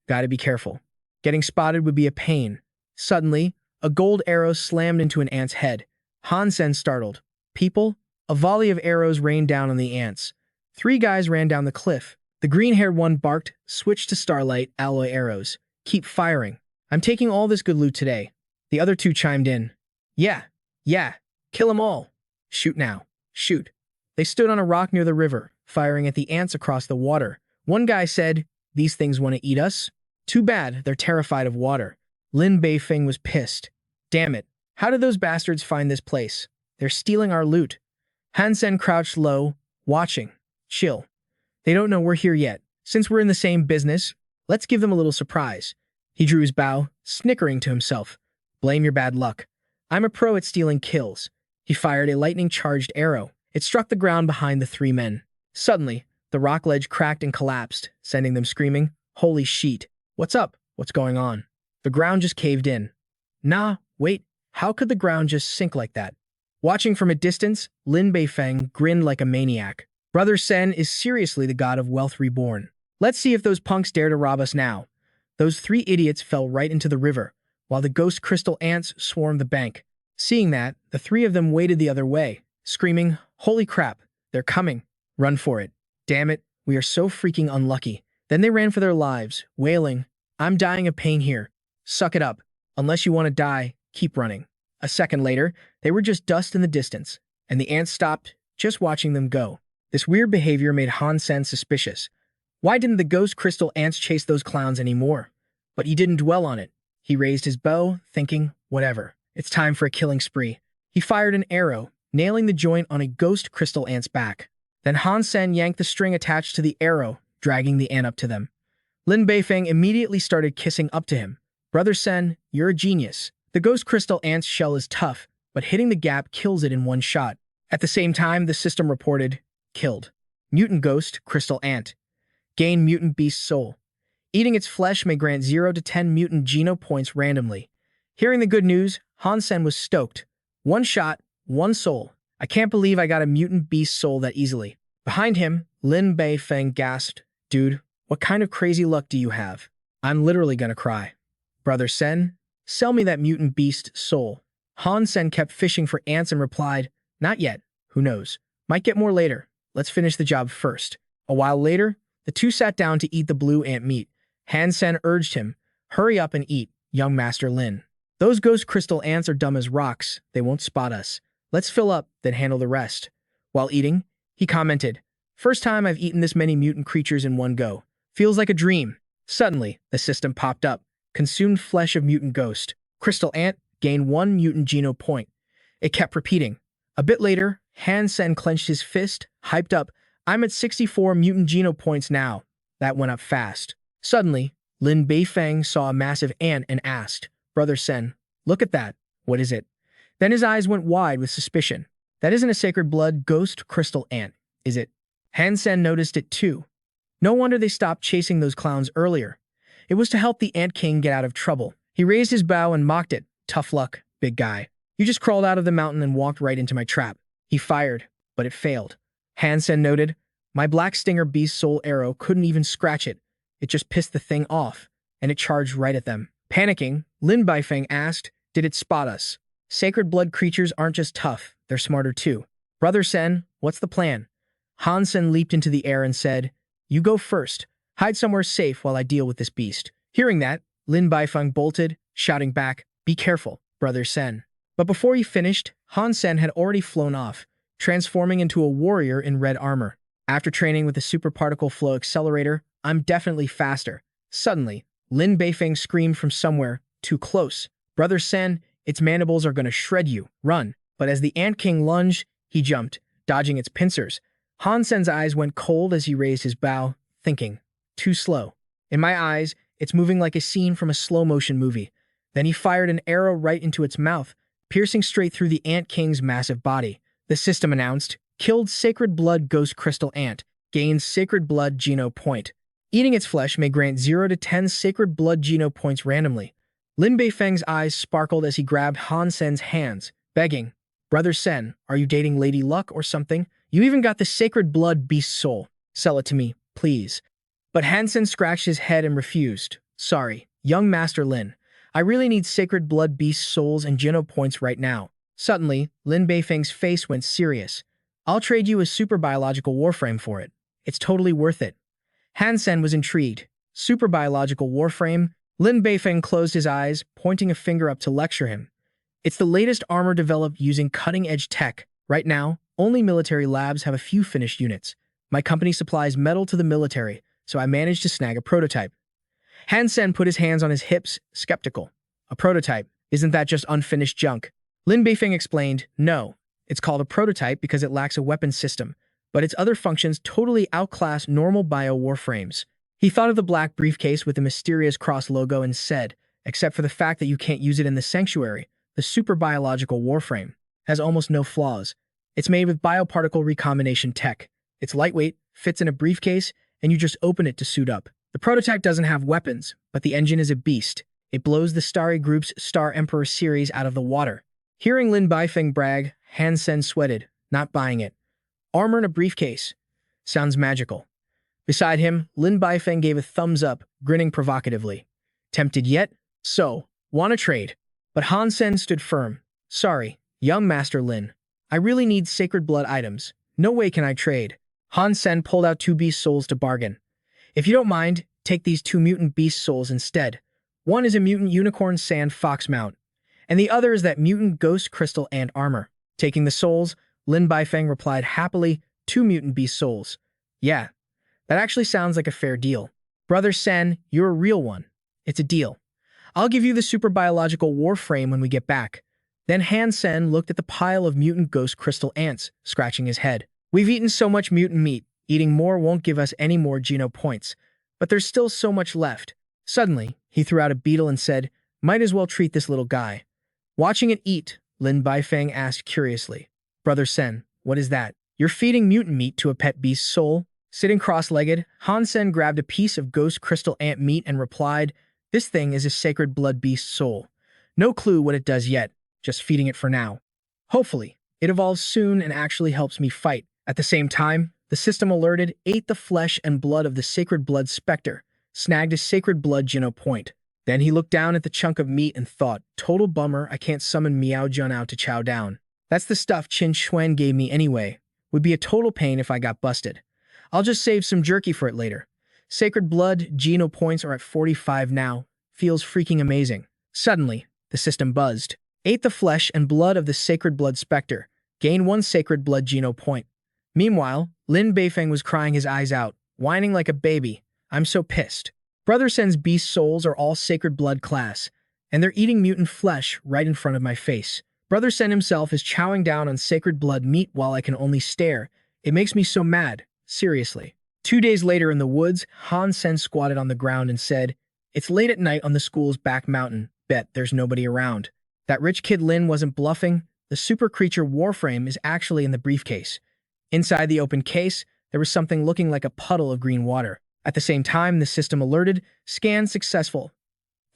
Gotta be careful. Getting spotted would be a pain. Suddenly, a gold arrow slammed into an ant's head. Han Sen startled. People? A volley of arrows rained down on the ants. 3 guys ran down the cliff. The green-haired one barked, switched to starlight, alloy arrows. Keep firing. I'm taking all this good loot today. The other 2 chimed in. Yeah. Kill 'em all. Shoot now. Shoot. They stood on a rock near the river, firing at the ants across the water. One guy said, These things want to eat us? Too bad, they're terrified of water. Lin Beifeng was pissed. Damn it. How did those bastards find this place? They're stealing our loot. Han Sen crouched low, watching. Chill. They don't know we're here yet. Since we're in the same business, let's give them a little surprise. He drew his bow, snickering to himself. Blame your bad luck. I'm a pro at stealing kills. He fired a lightning-charged arrow. It struck the ground behind the 3 men. Suddenly, the rock ledge cracked and collapsed, sending them screaming, Holy shit. What's up? What's going on? The ground just caved in. Nah, wait. How could the ground just sink like that? Watching from a distance, Lin Beifeng grinned like a maniac. Brother Sen is seriously the god of wealth reborn. Let's see if those punks dare to rob us now. Those 3 idiots fell right into the river, while the ghost crystal ants swarmed the bank. Seeing that, the 3 of them waded the other way, screaming, Holy crap, they're coming. Run for it. Damn it, we are so freaking unlucky. Then they ran for their lives, wailing, I'm dying of pain here. Suck it up. Unless you want to die, keep running. A second later, they were just dust in the distance, and the ants stopped, just watching them go. This weird behavior made Han Sen suspicious. Why didn't the ghost crystal ants chase those clowns anymore? But he didn't dwell on it. He raised his bow, thinking, whatever. It's time for a killing spree. He fired an arrow, nailing the joint on a ghost crystal ant's back. Then Han Sen yanked the string attached to the arrow, dragging the ant up to them. Lin Beifeng immediately started kissing up to him. Brother Sen, you're a genius. The ghost crystal ant's shell is tough, but hitting the gap kills it in one shot. At the same time, the system reported, killed. Mutant ghost crystal ant. Gain mutant beast soul. Eating its flesh may grant 0 to 10 mutant geno points randomly. Hearing the good news, Han Sen was stoked. 1 shot, 1 soul. I can't believe I got a mutant beast soul that easily. Behind him, Lin Beifeng gasped, Dude, what kind of crazy luck do you have? I'm literally gonna cry. Brother Sen, sell me that mutant beast soul. Han Sen kept fishing for ants and replied, Not yet. Who knows? Might get more later. Let's finish the job first. A while later, The two sat down to eat the blue ant meat. Han Sen urged him, "Hurry up and eat, young Master Lin. Those ghost crystal ants are dumb as rocks. They won't spot us. Let's fill up, then handle the rest." While eating, he commented, "First time I've eaten this many mutant creatures in one go. Feels like a dream." Suddenly, the system popped up. Consumed flesh of mutant ghost. Crystal ant, gain 1 mutant geno point. It kept repeating. A bit later, Han Sen clenched his fist, hyped up, "I'm at 64 mutant geno points now." That went up fast. Suddenly, Lin Beifeng saw a massive ant and asked, "Brother Sen, look at that. What is it?" Then his eyes went wide with suspicion. "That isn't a sacred blood ghost crystal ant, is it?" Han Sen noticed it too. No wonder they stopped chasing those clowns earlier. It was to help the Ant King get out of trouble. He raised his bow and mocked it. "Tough luck, big guy. You just crawled out of the mountain and walked right into my trap." He fired, but it failed. Han Sen noted, "My Black Stinger Beast Soul arrow couldn't even scratch it. It just pissed the thing off, and it charged right at them." Panicking, Lin Beifeng asked, "Did it spot us?" "Sacred blood creatures aren't just tough, they're smarter too." "Brother Sen, what's the plan?" Han Sen leaped into the air and said, "You go first. Hide somewhere safe while I deal with this beast." Hearing that, Lin Beifeng bolted, shouting back, "Be careful, Brother Sen." But before he finished, Han Sen had already flown off, transforming into a warrior in red armor. After training with the super particle flow accelerator, "I'm definitely faster." Suddenly, Lin Beifeng screamed from somewhere, too close, "Brother Sen, its mandibles are going to shred you. Run." But as the Ant King lunged, he jumped, dodging its pincers. Han Sen's eyes went cold as he raised his bow, thinking, "Too slow. In my eyes, it's moving like a scene from a slow-motion movie." Then he fired an arrow right into its mouth, piercing straight through the Ant King's massive body. The system announced, "Killed Sacred Blood Ghost Crystal Ant. Gains Sacred Blood Geno Point. Eating its flesh may grant 0 to 10 Sacred Blood Geno Points randomly." Lin Beifeng's eyes sparkled as he grabbed Han Sen's hands, begging, "Brother Sen, are you dating Lady Luck or something? You even got the Sacred Blood Beast Soul. Sell it to me, please." But Han Sen scratched his head and refused. "Sorry, young Master Lin. I really need Sacred Blood Beast Souls and Geno Points right now." Suddenly, Lin Beifeng's face went serious. "I'll trade you a super biological warframe for it. It's totally worth it." Han Sen was intrigued. Super biological warframe? Lin Beifeng closed his eyes, pointing a finger up to lecture him. "It's the latest armor developed using cutting-edge tech. Right now, only military labs have a few finished units. My company supplies metal to the military, so I managed to snag a prototype." Han Sen put his hands on his hips, skeptical. "A prototype? Isn't that just unfinished junk?" Lin Beifeng explained, "No, it's called a prototype because it lacks a weapon system, but its other functions totally outclass normal bio-warframes." He thought of the black briefcase with the mysterious cross logo and said, "Except for the fact that you can't use it in the sanctuary, the super biological warframe has almost no flaws. It's made with bioparticle recombination tech. It's lightweight, fits in a briefcase, and you just open it to suit up. The prototype doesn't have weapons, but the engine is a beast. It blows the Starry Group's Star Emperor series out of the water." Hearing Lin Beifeng brag, Han Sen sweated, not buying it. Armor in a briefcase. Sounds magical. Beside him, Lin Beifeng gave a thumbs up, grinning provocatively. "Tempted yet? So, want to trade?" But Han Sen stood firm. "Sorry, young Master Lin. I really need Sacred Blood items. No way can I trade." Han Sen pulled out 2 beast souls to bargain. "If you don't mind, take these 2 mutant beast souls instead. One is a mutant unicorn sand fox mount, and the other is that mutant ghost crystal ant armor." Taking the souls, Lin Beifeng replied happily, 2 mutant beast souls. "Yeah, that actually sounds like a fair deal. Brother Sen, you're a real one. It's a deal. I'll give you the super biological warframe when we get back." Then Han Sen looked at the pile of mutant ghost crystal ants, scratching his head. "We've eaten so much mutant meat, eating more won't give us any more Geno points, but there's still so much left." Suddenly, he threw out a beetle and said, "Might as well treat this little guy." Watching it eat, Lin Beifeng asked curiously, "Brother Sen, what is that?" "You're feeding mutant meat to a pet beast soul?" Sitting cross-legged, Han Sen grabbed a piece of ghost crystal ant meat and replied, "This thing is a sacred blood beast soul. No clue what it does yet, just feeding it for now. Hopefully, it evolves soon and actually helps me fight." At the same time, the system alerted, ate the flesh and blood of the sacred blood specter, snagged a sacred blood Geno point. Then he looked down at the chunk of meat and thought, "Total bummer I can't summon Miao Jun out to chow down. That's the stuff Qin Xuan gave me anyway. Would be a total pain if I got busted. I'll just save some jerky for it later." Sacred Blood, Geno points are at 45 now. Feels freaking amazing. Suddenly, the system buzzed. Ate the flesh and blood of the Sacred Blood Spectre. Gain 1 Sacred Blood Geno point. Meanwhile, Lin Beifeng was crying his eyes out, whining like a baby. I'm so pissed. Brother Sen's beast souls are all Sacred Blood class, and they're eating mutant flesh right in front of my face. Brother Sen himself is chowing down on Sacred Blood meat while I can only stare. It makes me so mad. Seriously. 2 days later in the woods, Han Sen squatted on the ground and said, "It's late at night on the school's back mountain. Bet there's nobody around." That rich kid Lin wasn't bluffing. The super creature Warframe is actually in the briefcase. Inside the open case, there was something looking like a puddle of green water. At the same time, the system alerted, scan successful.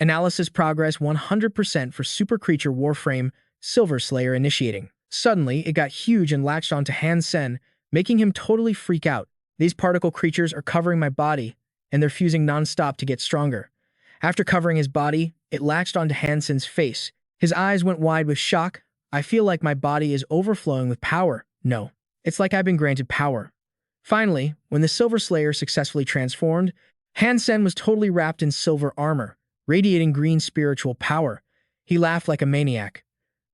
Analysis progress 100% for super creature Warframe, Silver Slayer initiating. Suddenly, it got huge and latched onto Han Sen, making him totally freak out. These particle creatures are covering my body, and they're fusing non-stop to get stronger. After covering his body, it latched onto Han Sen's face. His eyes went wide with shock. I feel like my body is overflowing with power. No, it's like I've been granted power. Finally, when the Silver Slayer successfully transformed, Han Sen was totally wrapped in silver armor, radiating green spiritual power. He laughed like a maniac.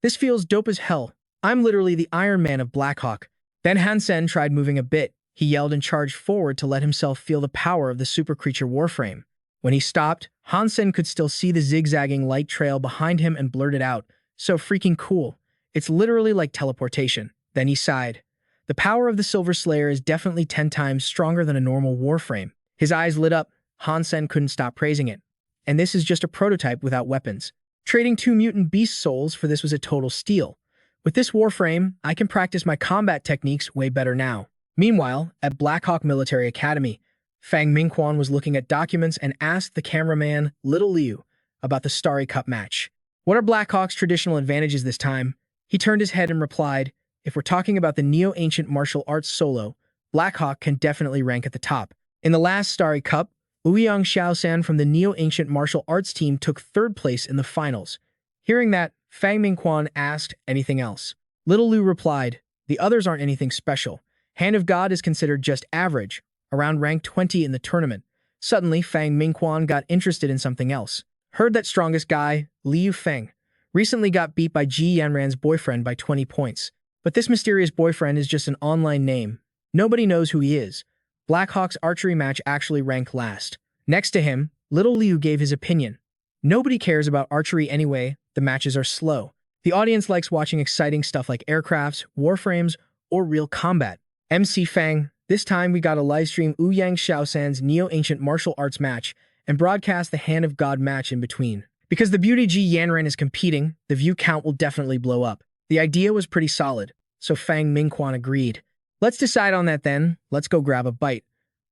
This feels dope as hell. I'm literally the Iron Man of Blackhawk. Then Han Sen tried moving a bit. He yelled and charged forward to let himself feel the power of the super creature Warframe. When he stopped, Han Sen could still see the zigzagging light trail behind him and blurted out, "So freaking cool. It's literally like teleportation." Then he sighed. The power of the Silver Slayer is definitely 10 times stronger than a normal Warframe. His eyes lit up. Han Sen couldn't stop praising it. And this is just a prototype without weapons. Trading 2 mutant beast souls for this was a total steal. With this Warframe, I can practice my combat techniques way better now. Meanwhile, at Blackhawk Military Academy, Fang Mingquan was looking at documents and asked the cameraman, Little Liu, about the Starry Cup match. What are Blackhawk's traditional advantages this time? He turned his head and replied, if we're talking about the Neo-Ancient Martial Arts solo, Blackhawk can definitely rank at the top. In the last Starry Cup, Ouyang Xiaosan from the Neo-Ancient Martial Arts team took 3rd place in the finals. Hearing that, Fang Mingquan asked, anything else? Little Liu replied, the others aren't anything special. Hand of God is considered just average, around rank 20 in the tournament. Suddenly, Fang Mingquan got interested in something else. Heard that strongest guy, Liu Feng, recently got beat by Ji Yanran's boyfriend by 20 points. But this mysterious boyfriend is just an online name. Nobody knows who he is. Blackhawk's archery match actually ranked last. Next to him, Little Liu gave his opinion. Nobody cares about archery anyway, the matches are slow. The audience likes watching exciting stuff like aircrafts, warframes, or real combat. MC Fang, this time we gotta livestream Ouyang Xiaosan's Neo-Ancient Martial Arts match and broadcast the Hand of God match in between. Because the beauty Ji Yanran is competing, the view count will definitely blow up. The idea was pretty solid, so Fang Mingquan agreed. Let's decide on that then. Let's go grab a bite.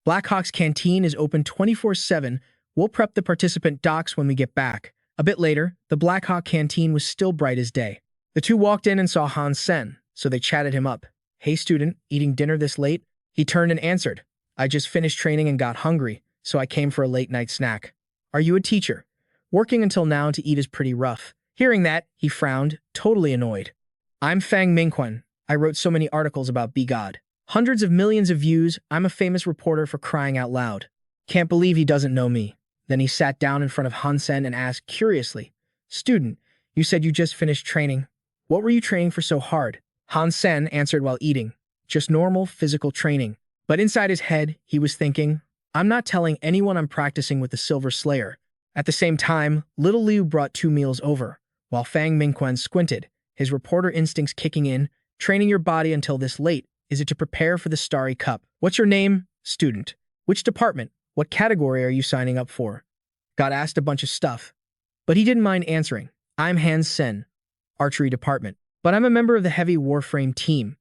Blackhawk's canteen is open 24/7. We'll prep the participant docs when we get back. A bit later, the Blackhawk canteen was still bright as day. The two walked in and saw Han Sen, so they chatted him up. Hey student, eating dinner this late? He turned and answered, I just finished training and got hungry, so I came for a late night snack. Are you a teacher? Working until now to eat is pretty rough. Hearing that, he frowned, totally annoyed. I'm Fang Mingquan. I wrote so many articles about BGod. Hundreds of millions of views. I'm a famous reporter for crying out loud. Can't believe he doesn't know me. Then he sat down in front of Han Sen and asked curiously, Student, you said you just finished training. What were you training for so hard? Han Sen answered while eating. Just normal physical training. But inside his head, he was thinking, I'm not telling anyone I'm practicing with the Silver Slayer. At the same time, Little Liu brought 2 meals over, while Fang Mingquan squinted, his reporter instincts kicking in. Training your body until this late. Is it to prepare for the Starry Cup? What's your name? Student. Which department? What category are you signing up for? Got asked a bunch of stuff. But he didn't mind answering. I'm Han Sen, archery department. But I'm a member of the heavy Warframe team.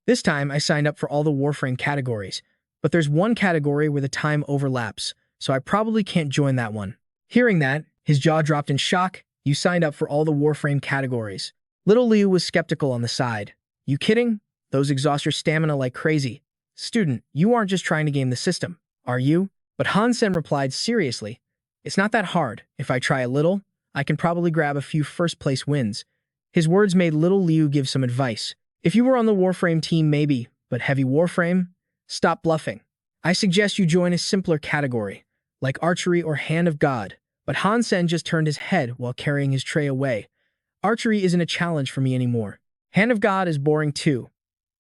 This time, I signed up for all the Warframe categories. But there's one category where the time overlaps, so I probably can't join that one. Hearing that, his jaw dropped in shock. You signed up for all the Warframe categories. Little Liu was skeptical on the side. You kidding? Those exhaust your stamina like crazy. Student, you aren't just trying to game the system, are you? But Han Sen replied seriously. It's not that hard. If I try a little, I can probably grab a few first-place wins. His words made Little Liu give some advice. If you were on the Warframe team, maybe, but heavy Warframe? Stop bluffing. I suggest you join a simpler category, like archery or hand of God. But Han Sen just turned his head while carrying his tray away. Archery isn't a challenge for me anymore. Hand of God is boring too.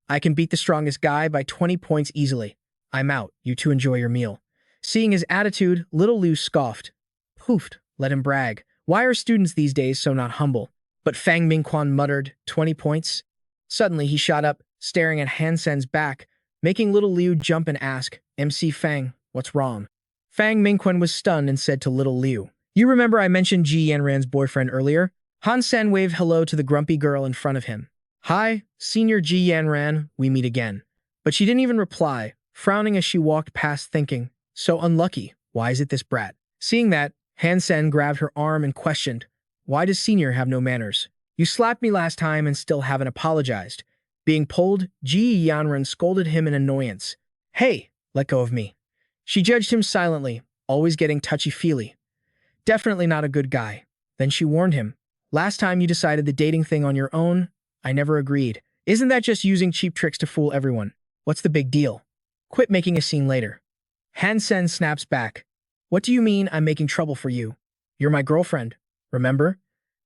I can beat the strongest guy by 20 points easily. I'm out. You two enjoy your meal. Seeing his attitude, little Liu scoffed. Poofed, let him brag. Why are students these days so not humble? But Fang Mingquan muttered, 20 points? Suddenly he shot up, staring at Han Sen's back, making little Liu jump and ask, MC Fang, what's wrong? Fang Mingquan was stunned and said to little Liu, you remember I mentioned Ji Yanran's boyfriend earlier? Han Sen waved hello to the grumpy girl in front of him. Hi, Senior Ji Yanran, we meet again. But she didn't even reply, frowning as she walked past thinking, so unlucky, why is it this brat? Seeing that, Han Sen grabbed her arm and questioned, why does Senior have no manners? You slapped me last time and still haven't apologized. Being pulled, Ji Yanran scolded him in annoyance. Hey, let go of me. She judged him silently, always getting touchy-feely. Definitely not a good guy. Then she warned him. Last time you decided the dating thing on your own, I never agreed. Isn't that just using cheap tricks to fool everyone? What's the big deal? Quit making a scene later. Han Sen snaps back. What do you mean I'm making trouble for you? You're my girlfriend, remember?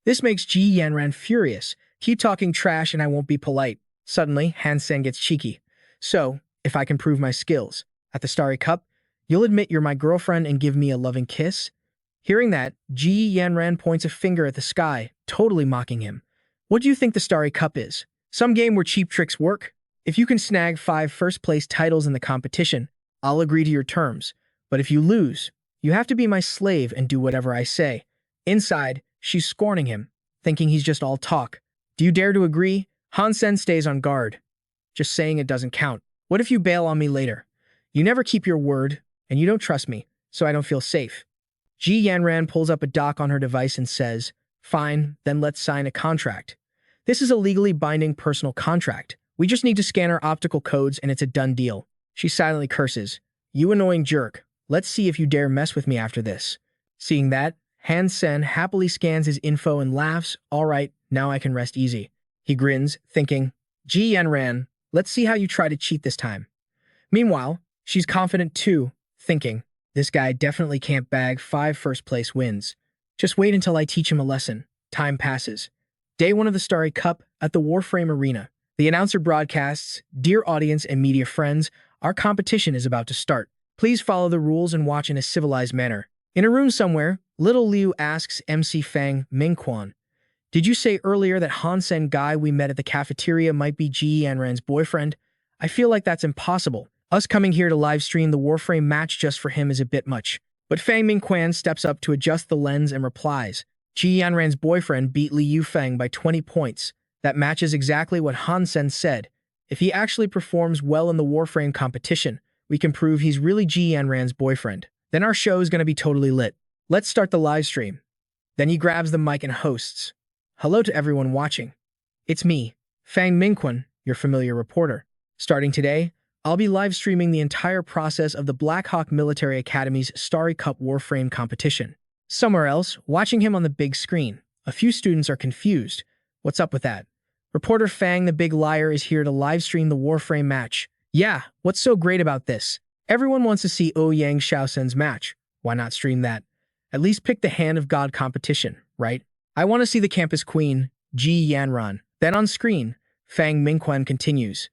This makes Ji Yanran furious. Keep talking trash and I won't be polite. Suddenly, Han Sen gets cheeky. So, if I can prove my skills, at the Starry Cup, you'll admit you're my girlfriend and give me a loving kiss? Hearing that, Ji Yanran points a finger at the sky, totally mocking him. What do you think the Starry Cup is? Some game where cheap tricks work? If you can snag 5 first-place titles in the competition, I'll agree to your terms. But if you lose, you have to be my slave and do whatever I say. Inside, she's scorning him, thinking he's just all talk. Do you dare to agree? Han Sen stays on guard. Just saying it doesn't count. What if you bail on me later? You never keep your word, and you don't trust me, so I don't feel safe. Ji Yanran pulls up a doc on her device and says, fine, then let's sign a contract. This is a legally binding personal contract. We just need to scan our optical codes and it's a done deal. She silently curses. You annoying jerk. Let's see if you dare mess with me after this. Seeing that, Han Sen happily scans his info and laughs. All right, now I can rest easy. He grins, thinking, Ji Yanran, let's see how you try to cheat this time. Meanwhile, she's confident too, thinking, this guy definitely can't bag 5 first-place wins. Just wait until I teach him a lesson. Time passes. Day 1 of the Starry Cup at the Warframe Arena. The announcer broadcasts, Dear audience and media friends, our competition is about to start. Please follow the rules and watch in a civilized manner. In a room somewhere, little Liu asks MC Fang Mingquan, did you say earlier that Han Sen guy we met at the cafeteria might be Ji Yanran's boyfriend? I feel like that's impossible. Us coming here to live stream the Warframe match just for him is a bit much. But Fang Mingquan steps up to adjust the lens and replies, Ji Yanran's boyfriend beat Li Yufeng by 20 points. That matches exactly what Han Sen said. If he actually performs well in the Warframe competition, we can prove he's really Ji Yanran's boyfriend. Then our show is going to be totally lit. Let's start the live stream. Then he grabs the mic and hosts. Hello to everyone watching. It's me, Fang Mingquan, your familiar reporter. Starting today, I'll be live streaming the entire process of the Black Hawk Military Academy's Starry Cup Warframe competition. Somewhere else, watching him on the big screen, a few students are confused. What's up with that? Reporter Fang the Big Liar is here to live stream the Warframe match. Yeah, what's so great about this? Everyone wants to see Ouyang Shaosen's match. Why not stream that? At least pick the Hand of God competition, right? I want to see the campus queen, Ji Yanran. Then on screen, Fang Mingquan continues.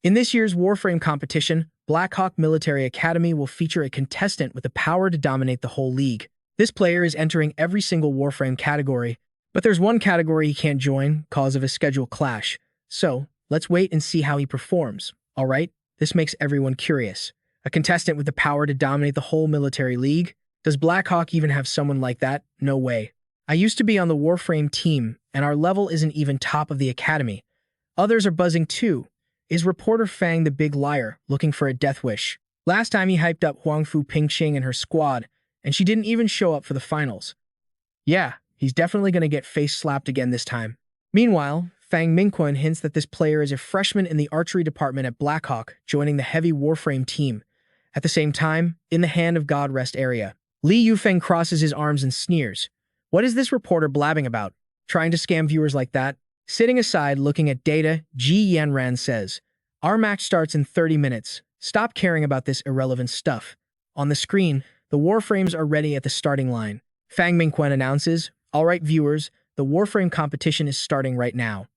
In this year's Warframe competition, Black Hawk Military Academy will feature a contestant with the power to dominate the whole league. This player is entering every single Warframe category, but there's one category he can't join cause of a schedule clash. So, let's wait and see how he performs. Alright, this makes everyone curious. A contestant with the power to dominate the whole military league? Does Black Hawk even have someone like that? No way. I used to be on the Warframe team, and our level isn't even top of the academy. Others are buzzing too. Is reporter Fang the Big Liar looking for a death wish? Last time he hyped up Huangfu Pingqing and her squad, and she didn't even show up for the finals. Yeah, he's definitely going to get face-slapped again this time. Meanwhile, Fang Mingquan hints that this player is a freshman in the archery department at Blackhawk, joining the heavy Warframe team. At the same time, in the Hand of God rest area, Li Yufeng crosses his arms and sneers. What is this reporter blabbing about? Trying to scam viewers like that? Sitting aside looking at data, Ji Yanran says, our match starts in 30 minutes. Stop caring about this irrelevant stuff. On the screen, the Warframes are ready at the starting line. Fang Mingquen announces, "All right, viewers, the Warframe competition is starting right now.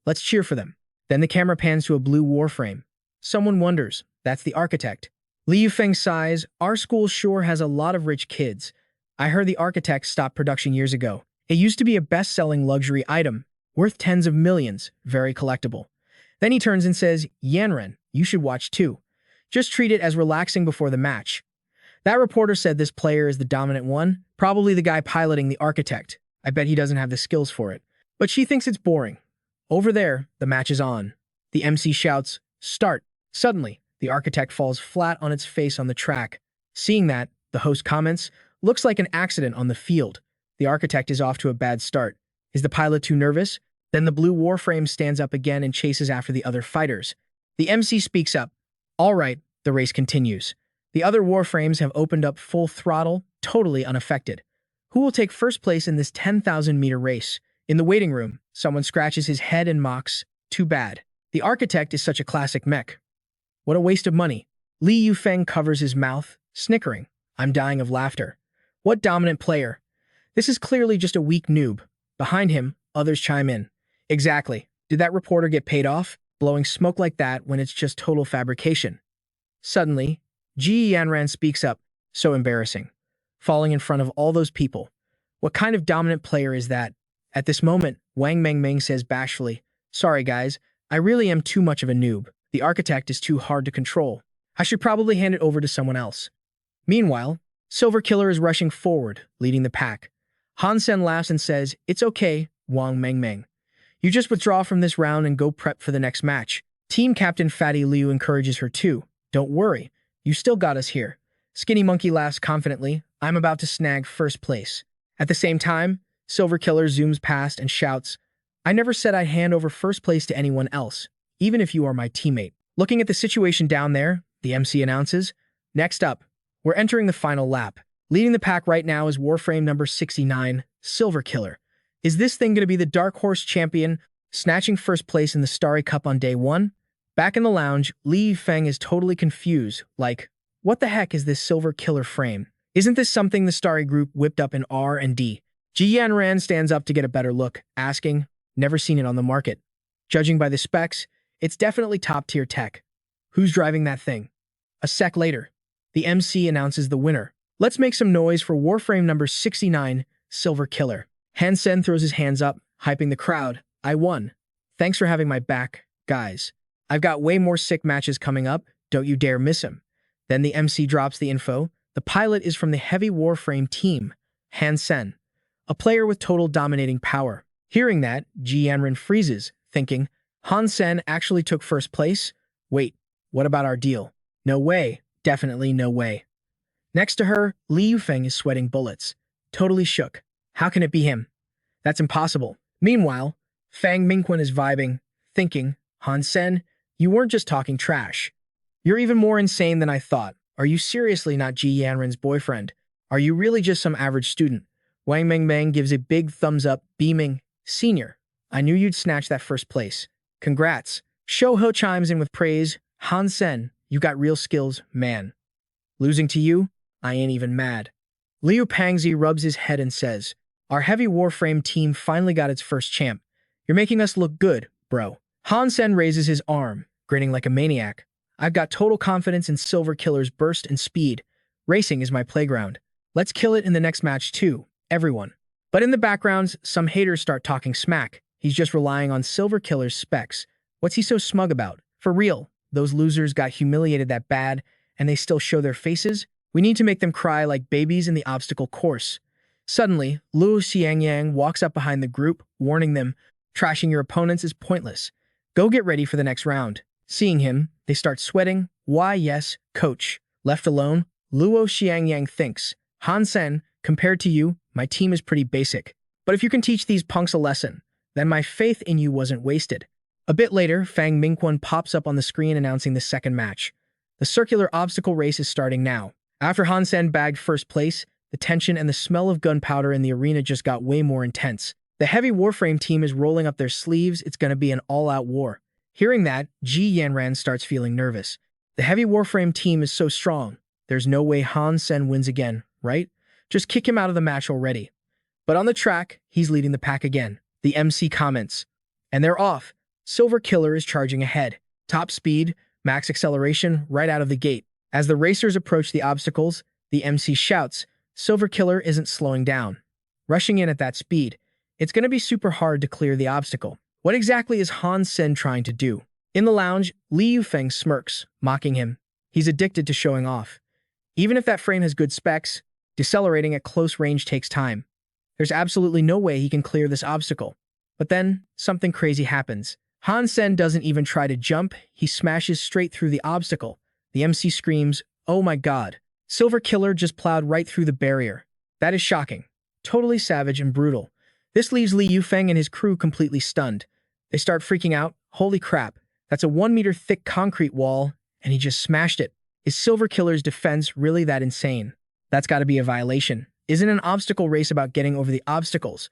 Let's cheer for them." Then the camera pans to a blue Warframe. Someone wonders, that's the architect. Li Yufeng sighs, "Our school sure has a lot of rich kids. I heard the architect stopped production years ago. It used to be a best-selling luxury item, worth tens of millions, very collectible." Then he turns and says, "Yanren, you should watch too. Just treat it as relaxing before the match." That reporter said this player is the dominant one, probably the guy piloting the architect. I bet he doesn't have the skills for it. But she thinks it's boring. Over there, the match is on. The MC shouts, "Start." Suddenly, the architect falls flat on its face on the track. Seeing that, the host comments, "Looks like an accident on the field. The architect is off to a bad start. Is the pilot too nervous?" Then the blue Warframe stands up again and chases after the other fighters. The MC speaks up. All right, the race continues. The other Warframes have opened up full throttle, totally unaffected. Who will take first place in this 10,000-meter race? In the waiting room, someone scratches his head and mocks, "Too bad. The architect is such a classic mech. What a waste of money." Li Yufeng covers his mouth, snickering. "I'm dying of laughter. What dominant player? This is clearly just a weak noob." Behind him, others chime in. "Exactly. Did that reporter get paid off? Blowing smoke like that when it's just total fabrication." Suddenly, Ji Yanran speaks up. "So embarrassing. Falling in front of all those people. What kind of dominant player is that?" At this moment, Wang Mengmeng says bashfully, "Sorry guys, I really am too much of a noob. The architect is too hard to control. I should probably hand it over to someone else." Meanwhile, Silver Killer is rushing forward, leading the pack. Han Sen laughs and says, "It's okay, Wang Mengmeng. You just withdraw from this round and go prep for the next match." Team Captain Fatty Liu encourages her too. "Don't worry, you still got us here." Skinny Monkey laughs confidently, "I'm about to snag first place." At the same time, Silver Killer zooms past and shouts, "I never said I'd hand over first place to anyone else, even if you are my teammate." Looking at the situation down there, the MC announces, "Next up, we're entering the final lap. Leading the pack right now is Warframe number 69, Silver Killer. Is this thing going to be the Dark Horse champion, snatching first place in the Starry Cup on day one?" Back in the lounge, Li Feng is totally confused, like, what the heck is this Silver Killer frame? Isn't this something the Starry Group whipped up in R&D? Ji Yanran stands up to get a better look, asking, "Never seen it on the market. Judging by the specs, it's definitely top-tier tech. Who's driving that thing?" A sec later, the MC announces the winner. "Let's make some noise for Warframe number 69, Silver Killer." Han Sen throws his hands up, hyping the crowd. "I won. Thanks for having my back, guys. I've got way more sick matches coming up. Don't you dare miss him." Then the MC drops the info. The pilot is from the Heavy Warframe team, Han Sen, a player with total dominating power. Hearing that, Ji Yanran freezes, thinking, Han Sen actually took first place? Wait, what about our deal? No way. Definitely no way. Next to her, Li Yufeng is sweating bullets, totally shook. How can it be him? That's impossible. Meanwhile, Fang Mingquen is vibing, thinking, Han Sen, you weren't just talking trash. You're even more insane than I thought. Are you seriously not Ji Yanran's boyfriend? Are you really just some average student? Wang Mengmeng gives a big thumbs up, beaming, "Senior, I knew you'd snatch that first place. Congrats." Shou Ho chimes in with praise. "Han Sen, you got real skills, man. Losing to you? I ain't even mad." Liu Pangzi rubs his head and says, "Our Heavy Warframe team finally got its first champ. You're making us look good, bro." Han Sen raises his arm, grinning like a maniac. "I've got total confidence in Silver Killer's burst and speed. Racing is my playground. Let's kill it in the next match too, everyone." But in the background, some haters start talking smack. He's just relying on Silver Killer's specs. What's he so smug about? For real, those losers got humiliated that bad, and they still show their faces? We need to make them cry like babies in the obstacle course. Suddenly, Luo Xiangyang walks up behind the group, warning them, "Trashing your opponents is pointless. Go get ready for the next round." Seeing him, they start sweating. "Why, yes, coach." Left alone, Luo Xiangyang thinks, "Han Sen, compared to you, my team is pretty basic. But if you can teach these punks a lesson, then my faith in you wasn't wasted." A bit later, Fang Mingquen pops up on the screen announcing the second match. The circular obstacle race is starting now. After Han Sen bagged first place, the tension and the smell of gunpowder in the arena just got way more intense. The Heavy Warframe team is rolling up their sleeves. It's going to be an all-out war. Hearing that, Ji Yanran starts feeling nervous. The heavy Warframe team is so strong. There's no way Han Sen wins again, right? Just kick him out of the match already. But on the track, he's leading the pack again. The MC comments. And they're off. Silver Killer is charging ahead. Top speed, max acceleration, right out of the gate. As the racers approach the obstacles, the MC shouts, Silver Killer isn't slowing down. Rushing in at that speed, it's going to be super hard to clear the obstacle. What exactly is Han Sen trying to do? In the lounge, Li Yufeng smirks, mocking him. He's addicted to showing off. Even if that frame has good specs, decelerating at close range takes time. There's absolutely no way he can clear this obstacle. But then, something crazy happens. Han Sen doesn't even try to jump, he smashes straight through the obstacle. The MC screams, "Oh my god." Silver Killer just plowed right through the barrier. That is shocking. Totally savage and brutal. This leaves Li Yufeng and his crew completely stunned. They start freaking out. Holy crap, that's a 1-meter thick concrete wall, and he just smashed it. Is Silver Killer's defense really that insane? That's gotta be a violation. Isn't an obstacle race about getting over the obstacles?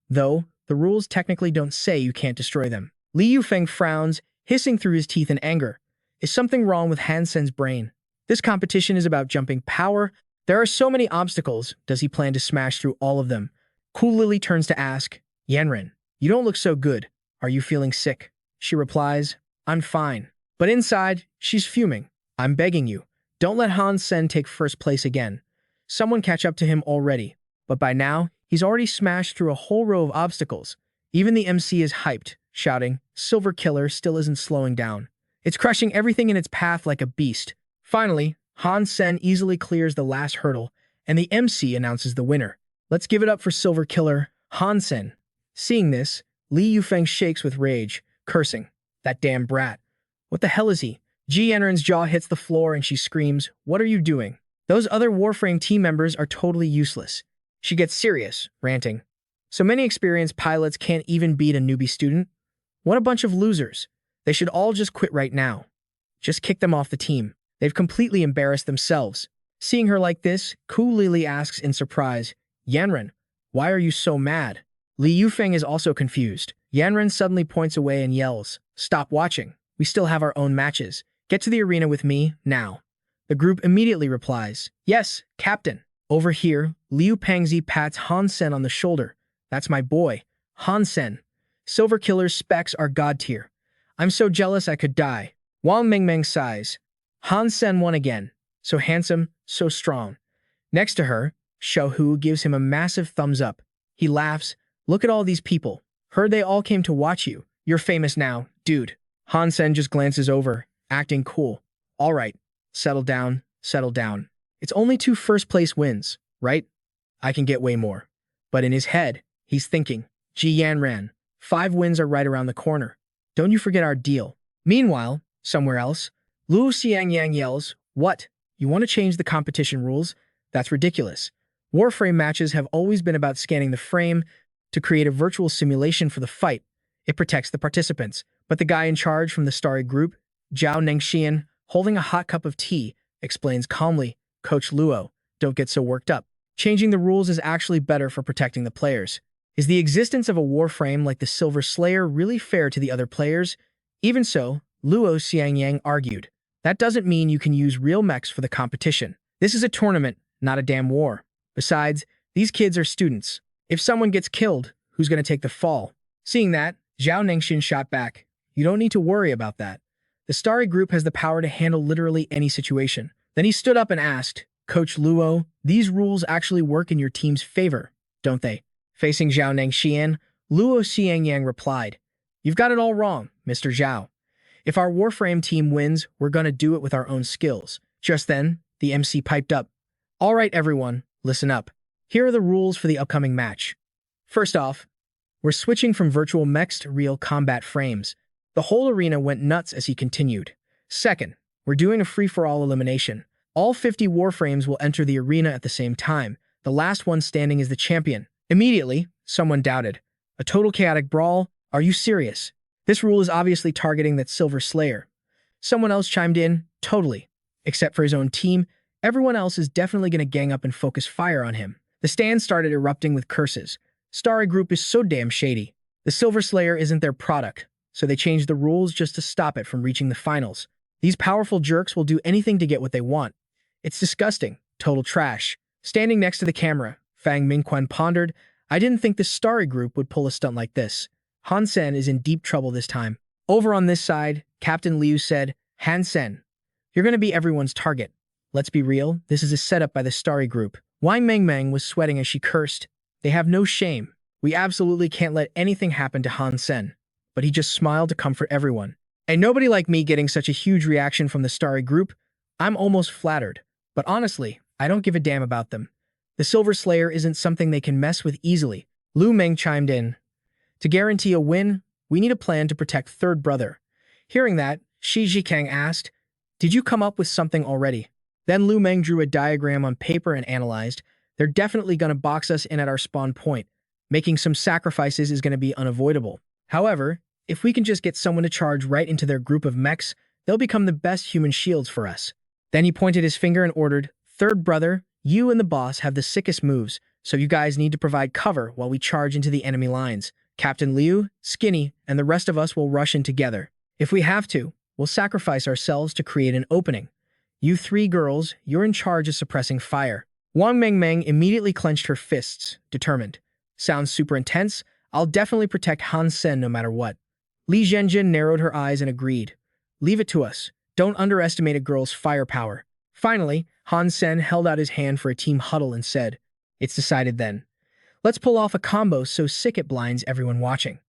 Though, the rules technically don't say you can't destroy them. Li Yufeng frowns, hissing through his teeth in anger. Is something wrong with Han Sen's brain? This competition is about jumping power. There are so many obstacles. Does he plan to smash through all of them? Cool Lily turns to ask, Yanren, you don't look so good. Are you feeling sick? She replies, I'm fine. But inside, she's fuming. I'm begging you, don't let Han Sen take first place again. Someone catch up to him already. But by now, he's already smashed through a whole row of obstacles. Even the MC is hyped, shouting, Silver Killer still isn't slowing down. It's crushing everything in its path like a beast. Finally, Han Sen easily clears the last hurdle, and the MC announces the winner. Let's give it up for Silver Killer, Han Sen. Seeing this, Li Yufeng shakes with rage, cursing, that damn brat. What the hell is he? Ji Yanren's jaw hits the floor and she screams, what are you doing? Those other Warframe team members are totally useless. She gets serious, ranting. So many experienced pilots can't even beat a newbie student? What a bunch of losers. They should all just quit right now. Just kick them off the team. They've completely embarrassed themselves. Seeing her like this, Ku Lili asks in surprise, Yanren, why are you so mad? Li Yufeng is also confused. Yanren suddenly points away and yells, stop watching. We still have our own matches. Get to the arena with me, now. The group immediately replies, yes, Captain. Over here, Liu Pangzi pats Han Sen on the shoulder. That's my boy, Han Sen. Silver Killer's specs are god tier. I'm so jealous I could die. Wang Mingmeng sighs. Han Sen won again. So handsome, so strong. Next to her, Xiao Hu gives him a massive thumbs up. He laughs. Look at all these people. Heard they all came to watch you. You're famous now, dude. Han Sen just glances over, acting cool. All right, settle down, settle down. It's only 2 first-place wins, right? I can get way more. But in his head, he's thinking, Ji Yanren, 5 wins are right around the corner. Don't you forget our deal. Meanwhile, somewhere else, Luo Xiangyang yells, what? You want to change the competition rules? That's ridiculous. Warframe matches have always been about scanning the frame to create a virtual simulation for the fight. It protects the participants. But the guy in charge from the Starry Group, Zhao Nengxian, holding a hot cup of tea, explains calmly, Coach Luo, don't get so worked up. Changing the rules is actually better for protecting the players. Is the existence of a Warframe like the Silver Slayer really fair to the other players? Even so, Luo Xiangyang argued, that doesn't mean you can use real mechs for the competition. This is a tournament, not a damn war. Besides, these kids are students. If someone gets killed, who's going to take the fall? Seeing that, Zhao Nengxian shot back. You don't need to worry about that. The Starry Group has the power to handle literally any situation. Then he stood up and asked, Coach Luo, these rules actually work in your team's favor, don't they? Facing Zhao Nengxian, Luo Xiangyang replied, you've got it all wrong, Mr. Zhao. If our Warframe team wins, we're gonna do it with our own skills. Just then, the MC piped up. All right, everyone, listen up. Here are the rules for the upcoming match. First off, we're switching from virtual mechs to real combat frames. The whole arena went nuts as he continued. Second, we're doing a free-for-all elimination. All 50 Warframes will enter the arena at the same time. The last one standing is the champion. Immediately, someone doubted. A total chaotic brawl? Are you serious? This rule is obviously targeting that Silver Slayer. Someone else chimed in, totally. Except for his own team, everyone else is definitely going to gang up and focus fire on him. The stand started erupting with curses. Starry Group is so damn shady. The Silver Slayer isn't their product, so they changed the rules just to stop it from reaching the finals. These powerful jerks will do anything to get what they want. It's disgusting. Total trash. Standing next to the camera, Fang Mingquan pondered, I didn't think this starry group would pull a stunt like this. Han Sen is in deep trouble this time. Over on this side, Captain Liu said, Han Sen, you're going to be everyone's target. Let's be real, this is a setup by the starry group. Wang Mengmeng was sweating as she cursed. They have no shame. We absolutely can't let anything happen to Han Sen. But he just smiled to comfort everyone. And nobody like me getting such a huge reaction from the starry group. I'm almost flattered. But honestly, I don't give a damn about them. The Silver Slayer isn't something they can mess with easily. Lu Meng chimed in. To guarantee a win, we need a plan to protect Third Brother. Hearing that, Shi Jikang asked, did you come up with something already? Then Lu Meng drew a diagram on paper and analyzed. They're definitely going to box us in at our spawn point. Making some sacrifices is going to be unavoidable. However, if we can just get someone to charge right into their group of mechs, they'll become the best human shields for us. Then he pointed his finger and ordered, Third Brother, you and the boss have the sickest moves, so you guys need to provide cover while we charge into the enemy lines. Captain Liu, Skinny, and the rest of us will rush in together. If we have to, we'll sacrifice ourselves to create an opening. You three girls, you're in charge of suppressing fire. Wang Mengmeng immediately clenched her fists, determined. Sounds super intense. I'll definitely protect Han Sen no matter what. Li Zhenjin narrowed her eyes and agreed. Leave it to us. Don't underestimate a girl's firepower. Finally, Han Sen held out his hand for a team huddle and said, it's decided then. Let's pull off a combo so sick it blinds everyone watching.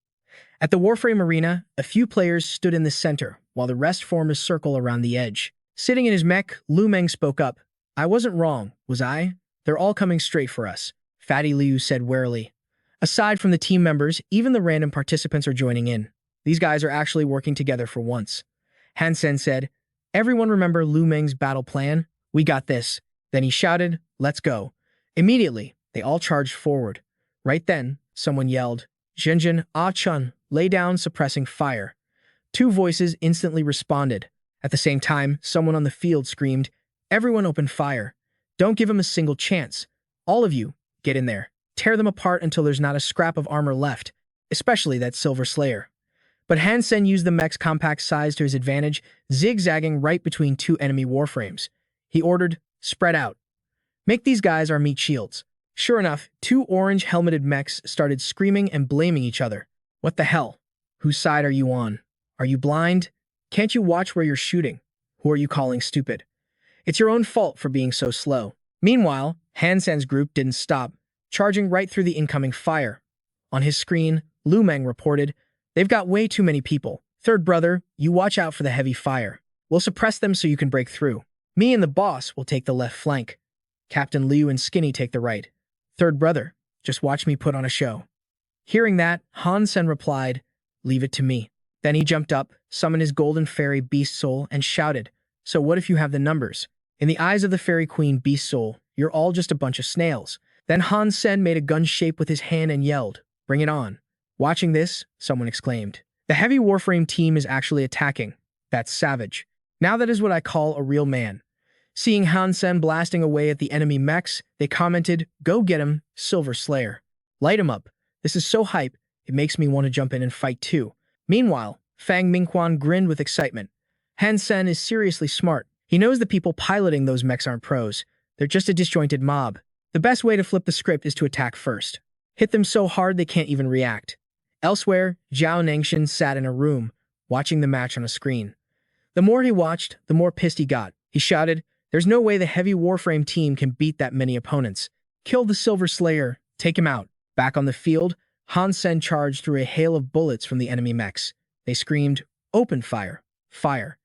At the Warframe arena, a few players stood in the center, while the rest formed a circle around the edge. Sitting in his mech, Lu Meng spoke up. I wasn't wrong, was I? They're all coming straight for us, Fatty Liu said warily. Aside from the team members, even the random participants are joining in. These guys are actually working together for once. Han Sen said, everyone remember Lu Meng's battle plan? We got this. Then he shouted, let's go. Immediately, they all charged forward. Right then, someone yelled, Zhenjin, Ah Chun, lay down suppressing fire. Two voices instantly responded. At the same time, someone on the field screamed, everyone open fire. Don't give him a single chance. All of you, get in there. Tear them apart until there's not a scrap of armor left, especially that Silver Slayer. But Han Sen used the mech's compact size to his advantage, zigzagging right between two enemy warframes. He ordered, spread out. Make these guys our meat shields. Sure enough, two orange-helmeted mechs started screaming and blaming each other. What the hell? Whose side are you on? Are you blind? Can't you watch where you're shooting? Who are you calling stupid? It's your own fault for being so slow. Meanwhile, Han Sen's group didn't stop, charging right through the incoming fire. On his screen, Lu Meng reported, they've got way too many people. Third Brother, you watch out for the heavy fire. We'll suppress them so you can break through. Me and the boss will take the left flank. Captain Liu and Skinny take the right. Third Brother, just watch me put on a show. Hearing that, Han Sen replied, leave it to me. Then he jumped up, summoned his golden fairy Beast Soul, and shouted, so what if you have the numbers? In the eyes of the fairy queen Beast Soul, you're all just a bunch of snails. Then Han Sen made a gun shape with his hand and yelled, bring it on. Watching this, someone exclaimed, the heavy Warframe team is actually attacking. That's savage. Now that is what I call a real man. Seeing Han Sen blasting away at the enemy mechs, they commented, go get him, Silver Slayer. Light him up. This is so hype, it makes me want to jump in and fight too. Meanwhile, Fang Mingquan grinned with excitement. Han Sen is seriously smart. He knows the people piloting those mechs aren't pros. They're just a disjointed mob. The best way to flip the script is to attack first. Hit them so hard they can't even react. Elsewhere, Zhao Nangshan sat in a room, watching the match on a screen. The more he watched, the more pissed he got. He shouted, there's no way the heavy Warframe team can beat that many opponents. Kill the Silver Slayer. Take him out. Back on the field, Han Sen charged through a hail of bullets from the enemy mechs. They screamed, open fire. Fire.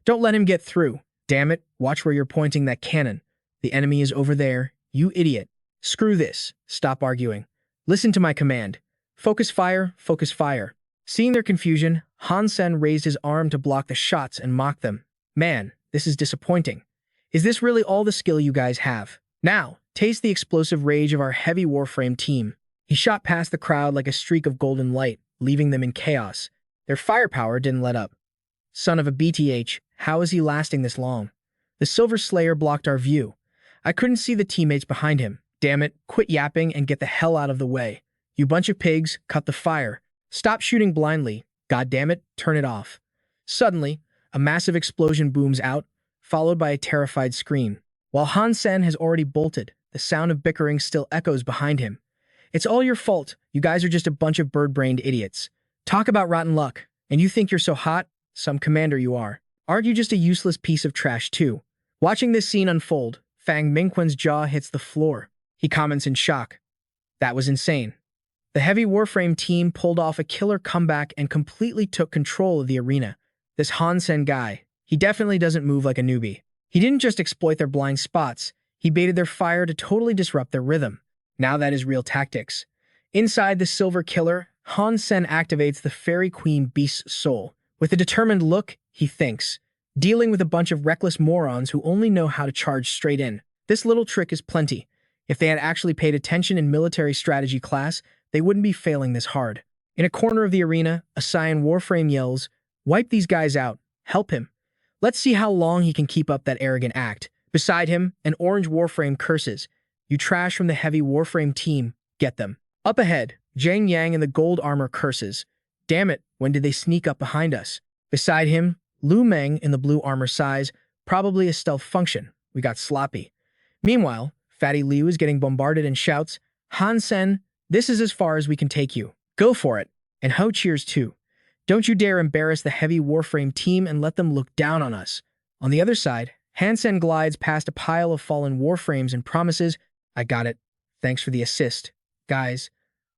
Don't let him get through. Damn it, watch where you're pointing that cannon. The enemy is over there. You idiot. Screw this. Stop arguing. Listen to my command. Focus fire, focus fire. Seeing their confusion, Han Sen raised his arm to block the shots and mocked them. Man, this is disappointing. Is this really all the skill you guys have? Now, taste the explosive rage of our heavy Warframe team. He shot past the crowd like a streak of golden light, leaving them in chaos. Their firepower didn't let up. Son of a BTH, how is he lasting this long? The Silver Slayer blocked our view. I couldn't see the teammates behind him. Damn it, quit yapping and get the hell out of the way. You bunch of pigs, cut the fire. Stop shooting blindly. God damn it, turn it off. Suddenly, A massive explosion booms out, followed by a terrified scream. While Han Sen has already bolted, the sound of bickering still echoes behind him. It's all your fault. You guys are just a bunch of bird-brained idiots. Talk about rotten luck. And you think you're so hot? Some commander you are. Aren't you just a useless piece of trash too? Watching this scene unfold, Fang Mingquan's jaw hits the floor. He comments in shock. That was insane. The heavy Warframe team pulled off a killer comeback and completely took control of the arena. This Han Sen guy, he definitely doesn't move like a newbie. He didn't just exploit their blind spots, he baited their fire to totally disrupt their rhythm. Now that is real tactics. Inside the Silver Killer, Han Sen activates the Fairy Queen Beast's soul. With a determined look, he thinks, dealing with a bunch of reckless morons who only know how to charge straight in. This little trick is plenty. If they had actually paid attention in military strategy class, they wouldn't be failing this hard. In a corner of the arena, a Saiyan Warframe yells, "Wipe these guys out. Help him. Let's see how long he can keep up that arrogant act." Beside him, an orange Warframe curses, "You trash from the heavy Warframe team. Get them." Up ahead, Zhang Yang in the gold armor curses, "Damn it, when did they sneak up behind us?" Beside him, Lu Meng in the blue armor sighs, "Probably a stealth function. We got sloppy." Meanwhile, Fatty Liu is getting bombarded and shouts, "Han Sen, this is as far as we can take you. Go for it." And Ho cheers too. "Don't you dare embarrass the heavy Warframe team and let them look down on us." On the other side, Han Sen glides past a pile of fallen Warframes and promises, "I got it. Thanks for the assist. Guys,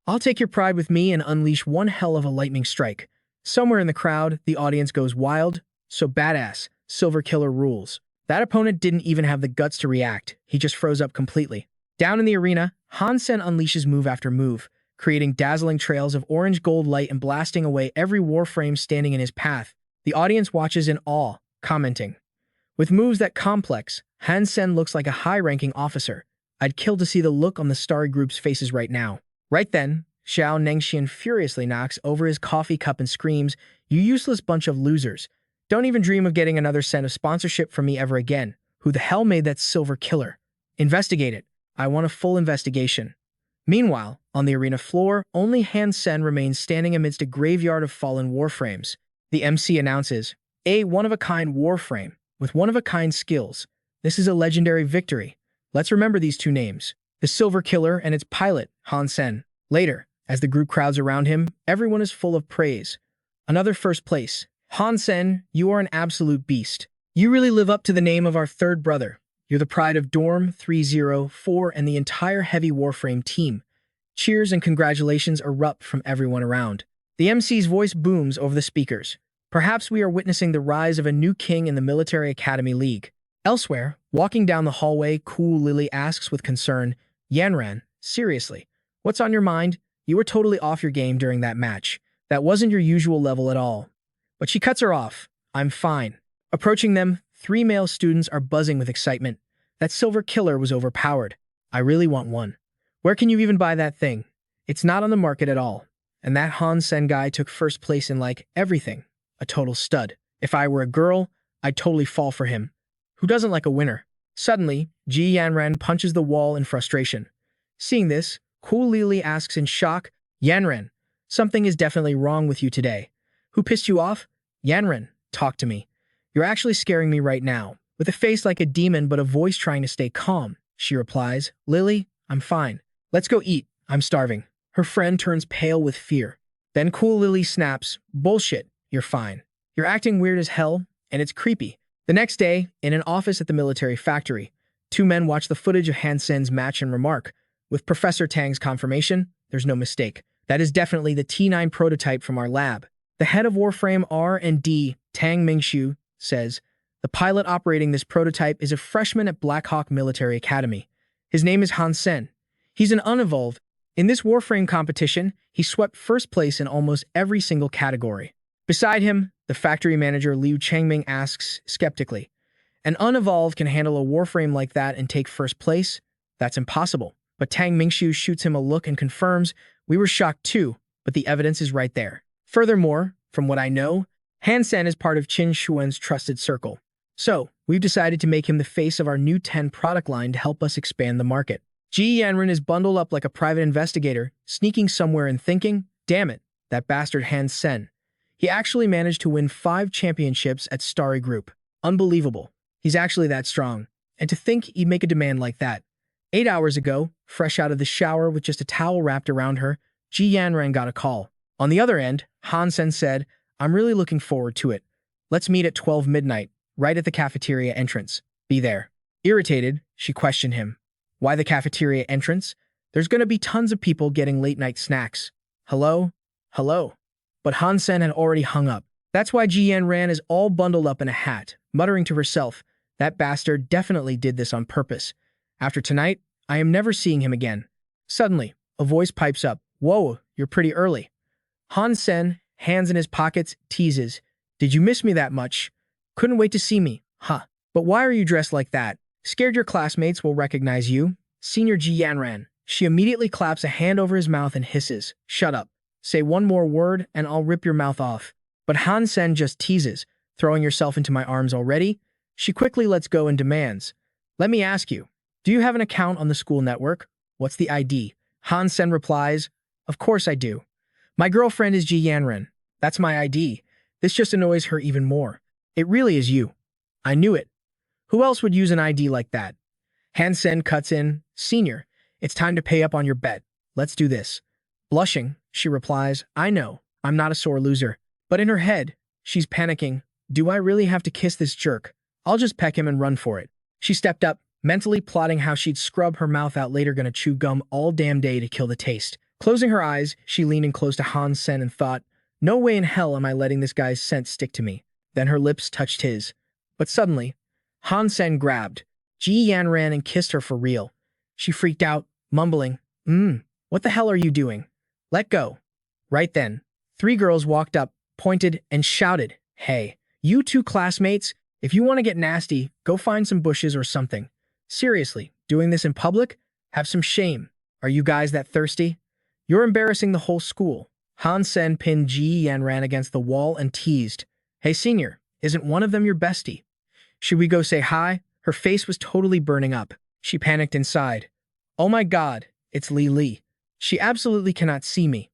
I'll take your pride with me and unleash one hell of a lightning strike." Somewhere in the crowd, the audience goes wild. So badass, Silver Killer rules. That opponent didn't even have the guts to react. He just froze up completely. Down in the arena, Han Sen unleashes move after move, creating dazzling trails of orange-gold light and blasting away every Warframe standing in his path. The audience watches in awe, commenting, "With moves that complex, Han Sen looks like a high-ranking officer. I'd kill to see the look on the Starry Group's faces right now." Right then, Xiao Nengxian furiously knocks over his coffee cup and screams, "You useless bunch of losers. Don't even dream of getting another cent of sponsorship from me ever again. Who the hell made that Silver Killer? Investigate it. I want a full investigation." Meanwhile, on the arena floor, only Han Sen remains standing amidst a graveyard of fallen Warframes. The MC announces, "A one-of-a-kind Warframe, with one-of-a-kind skills. This is a legendary victory. Let's remember these two names. The Silver Killer and its pilot, Han Sen." Later, as the group crowds around him, everyone is full of praise. Another first place. "Han Sen, you are an absolute beast. You really live up to the name of our third brother. You're the pride of Dorm 304 and the entire heavy Warframe team." Cheers and congratulations erupt from everyone around. The MC's voice booms over the speakers. Perhaps we are witnessing the rise of a new king in the Military Academy League. Elsewhere, walking down the hallway, Cool Lily asks with concern, "Yanran, seriously, what's on your mind? You were totally off your game during that match. That wasn't your usual level at all." But she cuts her off. "I'm fine." Approaching them, 3 male students are buzzing with excitement. That Silver Killer was overpowered. I really want one. Where can you even buy that thing? It's not on the market at all. And that Han Sen guy took first place in like everything. A total stud. If I were a girl, I'd totally fall for him. Who doesn't like a winner? Suddenly, Ji Yanran punches the wall in frustration. Seeing this, Cool Lily asks in shock, "Yanran, something is definitely wrong with you today. Who pissed you off? Yanran, talk to me. You're actually scaring me right now." With a face like a demon but a voice trying to stay calm, she replies, "Lily, I'm fine. Let's go eat. I'm starving." Her friend turns pale with fear. Then Cool Lily snaps, "Bullshit, you're fine. You're acting weird as hell, and it's creepy." The next day, in an office at the military factory, 2 men watch the footage of Han Sen's match and remark, with Professor Tang's confirmation, there's no mistake. That is definitely the T9 prototype from our lab. The head of Warframe R&D, Tang Mingxiu, says, "The pilot operating this prototype is a freshman at Black Hawk Military Academy. His name is Han Sen. He's an unevolved. In this Warframe competition, he swept first place in almost every single category." Beside him, the factory manager Liu Changming asks skeptically, "An unevolved can handle a Warframe like that and take first place? That's impossible." But Tang Mingxiu shoots him a look and confirms, "We were shocked too, but the evidence is right there." Furthermore, from what I know, Han Sen is part of Qin Shuen's trusted circle. So, we've decided to make him the face of our new 10 product line to help us expand the market. Ji Yanran is bundled up like a private investigator, sneaking somewhere and thinking, "Damn it, that bastard Han Sen. He actually managed to win 5 championships at Starry Group. Unbelievable. He's actually that strong. And to think he'd make a demand like that. 8 hours ago, fresh out of the shower with just a towel wrapped around her, Ji Yanran got a call. On the other end, Han Sen said, "I'm really looking forward to it. Let's meet at 12 midnight, right at the cafeteria entrance. Be there." Irritated, she questioned him. "Why the cafeteria entrance? There's gonna be tons of people getting late-night snacks." "Hello? Hello?" But Han Sen had already hung up. That's why Ji Yanran is all bundled up in a hat, muttering to herself, "That bastard definitely did this on purpose. After tonight, I am never seeing him again." Suddenly, a voice pipes up. "Whoa, you're pretty early." Han Sen, hands in his pockets, teases, "Did you miss me that much? Couldn't wait to see me, huh? But why are you dressed like that? Scared your classmates will recognize you?" Senior Ji Yanran. She immediately claps a hand over his mouth and hisses, "Shut up. Say one more word and I'll rip your mouth off." But Han Sen just teases, "Throwing yourself into my arms already?" She quickly lets go and demands, "Let me ask you, do you have an account on the school network? What's the ID?" Han Sen replies, "Of course I do. My girlfriend is Ji Yanran. That's my ID." This just annoys her even more. "It really is you. I knew it. Who else would use an ID like that?" Han Sen cuts in, "Senior, it's time to pay up on your bet. Let's do this." Blushing, she replies, "I know, I'm not a sore loser." But in her head, she's panicking. "Do I really have to kiss this jerk? I'll just peck him and run for it." She stepped up, mentally plotting how she'd scrub her mouth out later, gonna chew gum all damn day to kill the taste. Closing her eyes, she leaned in close to Han Sen and thought, "No way in hell am I letting this guy's scent stick to me." Then her lips touched his. But suddenly, Han Sen grabbed Ji Yanran and kissed her for real. She freaked out, mumbling, "What the hell are you doing? Let go." Right then, 3 girls walked up, pointed, and shouted, "Hey, you 2 classmates, if you want to get nasty, go find some bushes or something. Seriously, doing this in public? Have some shame. Are you guys that thirsty? You're embarrassing the whole school." Han Sen pinned Ji Yanran against the wall and teased, "Hey senior, isn't one of them your bestie? Should we go say hi?" Her face was totally burning up. She panicked inside. "Oh my god, it's Li Li. She absolutely cannot see me."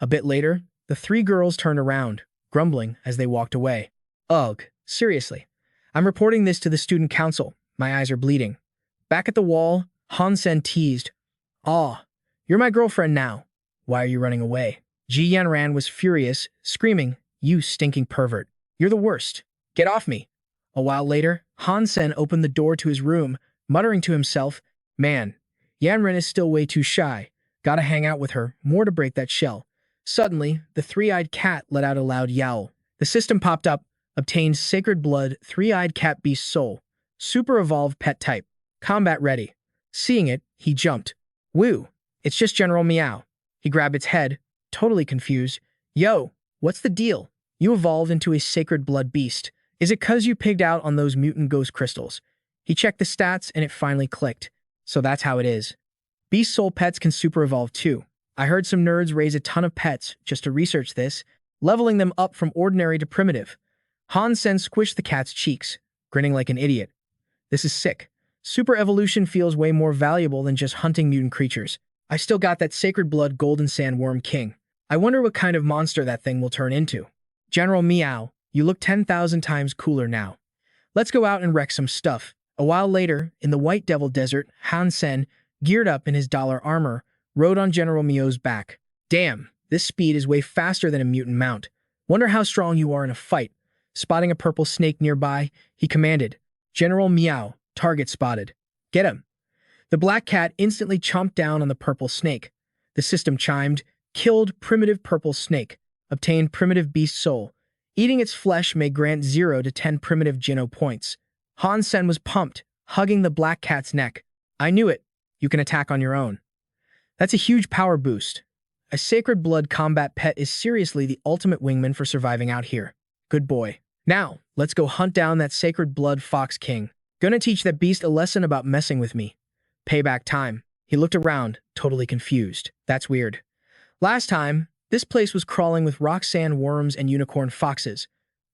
A bit later, the 3 girls turned around, grumbling as they walked away. "Ugh, seriously. I'm reporting this to the student council. My eyes are bleeding." Back at the wall, Han Sen teased, "Aw, you're my girlfriend now. Why are you running away?" Ji Yanran was furious, screaming, "You stinking pervert. You're the worst. Get off me." A while later, Han Sen opened the door to his room, muttering to himself, "Man, Yanran is still way too shy. Gotta hang out with her, more to break that shell." Suddenly, the 3-eyed cat let out a loud yowl. The system popped up, obtained Sacred Blood 3-eyed cat beast soul, super evolved pet type, combat ready. Seeing it, he jumped. "Woo, it's just General Meow." He grabbed its head, totally confused. "Yo, what's the deal? You evolved into a Sacred Blood beast. Is it 'cause you pigged out on those mutant ghost crystals?" He checked the stats and it finally clicked. So that's how it is. Beast soul pets can super evolve too. I heard some nerds raise a ton of pets just to research this, leveling them up from ordinary to primitive. Han Sen squished the cat's cheeks, grinning like an idiot. "This is sick. Super evolution feels way more valuable than just hunting mutant creatures. I still got that Sacred Blood Golden Sandworm King. I wonder what kind of monster that thing will turn into." "General Meow, you look 10,000 times cooler now. Let's go out and wreck some stuff." A while later, in the White Devil Desert, Han Sen, geared up in his dollar armor, rode on General Meow's back. "Damn, this speed is way faster than a mutant mount. Wonder how strong you are in a fight." Spotting a purple snake nearby, he commanded, "General Meow, target spotted. Get him." The black cat instantly chomped down on the purple snake. The system chimed, "Killed primitive purple snake. Obtained primitive beast soul. Eating its flesh may grant 0 to 10 primitive Geno points." Han Sen was pumped, hugging the black cat's neck. "I knew it. You can attack on your own. That's a huge power boost. A Sacred Blood combat pet is seriously the ultimate wingman for surviving out here. Good boy. Now, let's go hunt down that Sacred Blood Fox King. Gonna teach that beast a lesson about messing with me. Payback time." He looked around, totally confused. That's weird. Last time, this place was crawling with rock sand worms and unicorn foxes.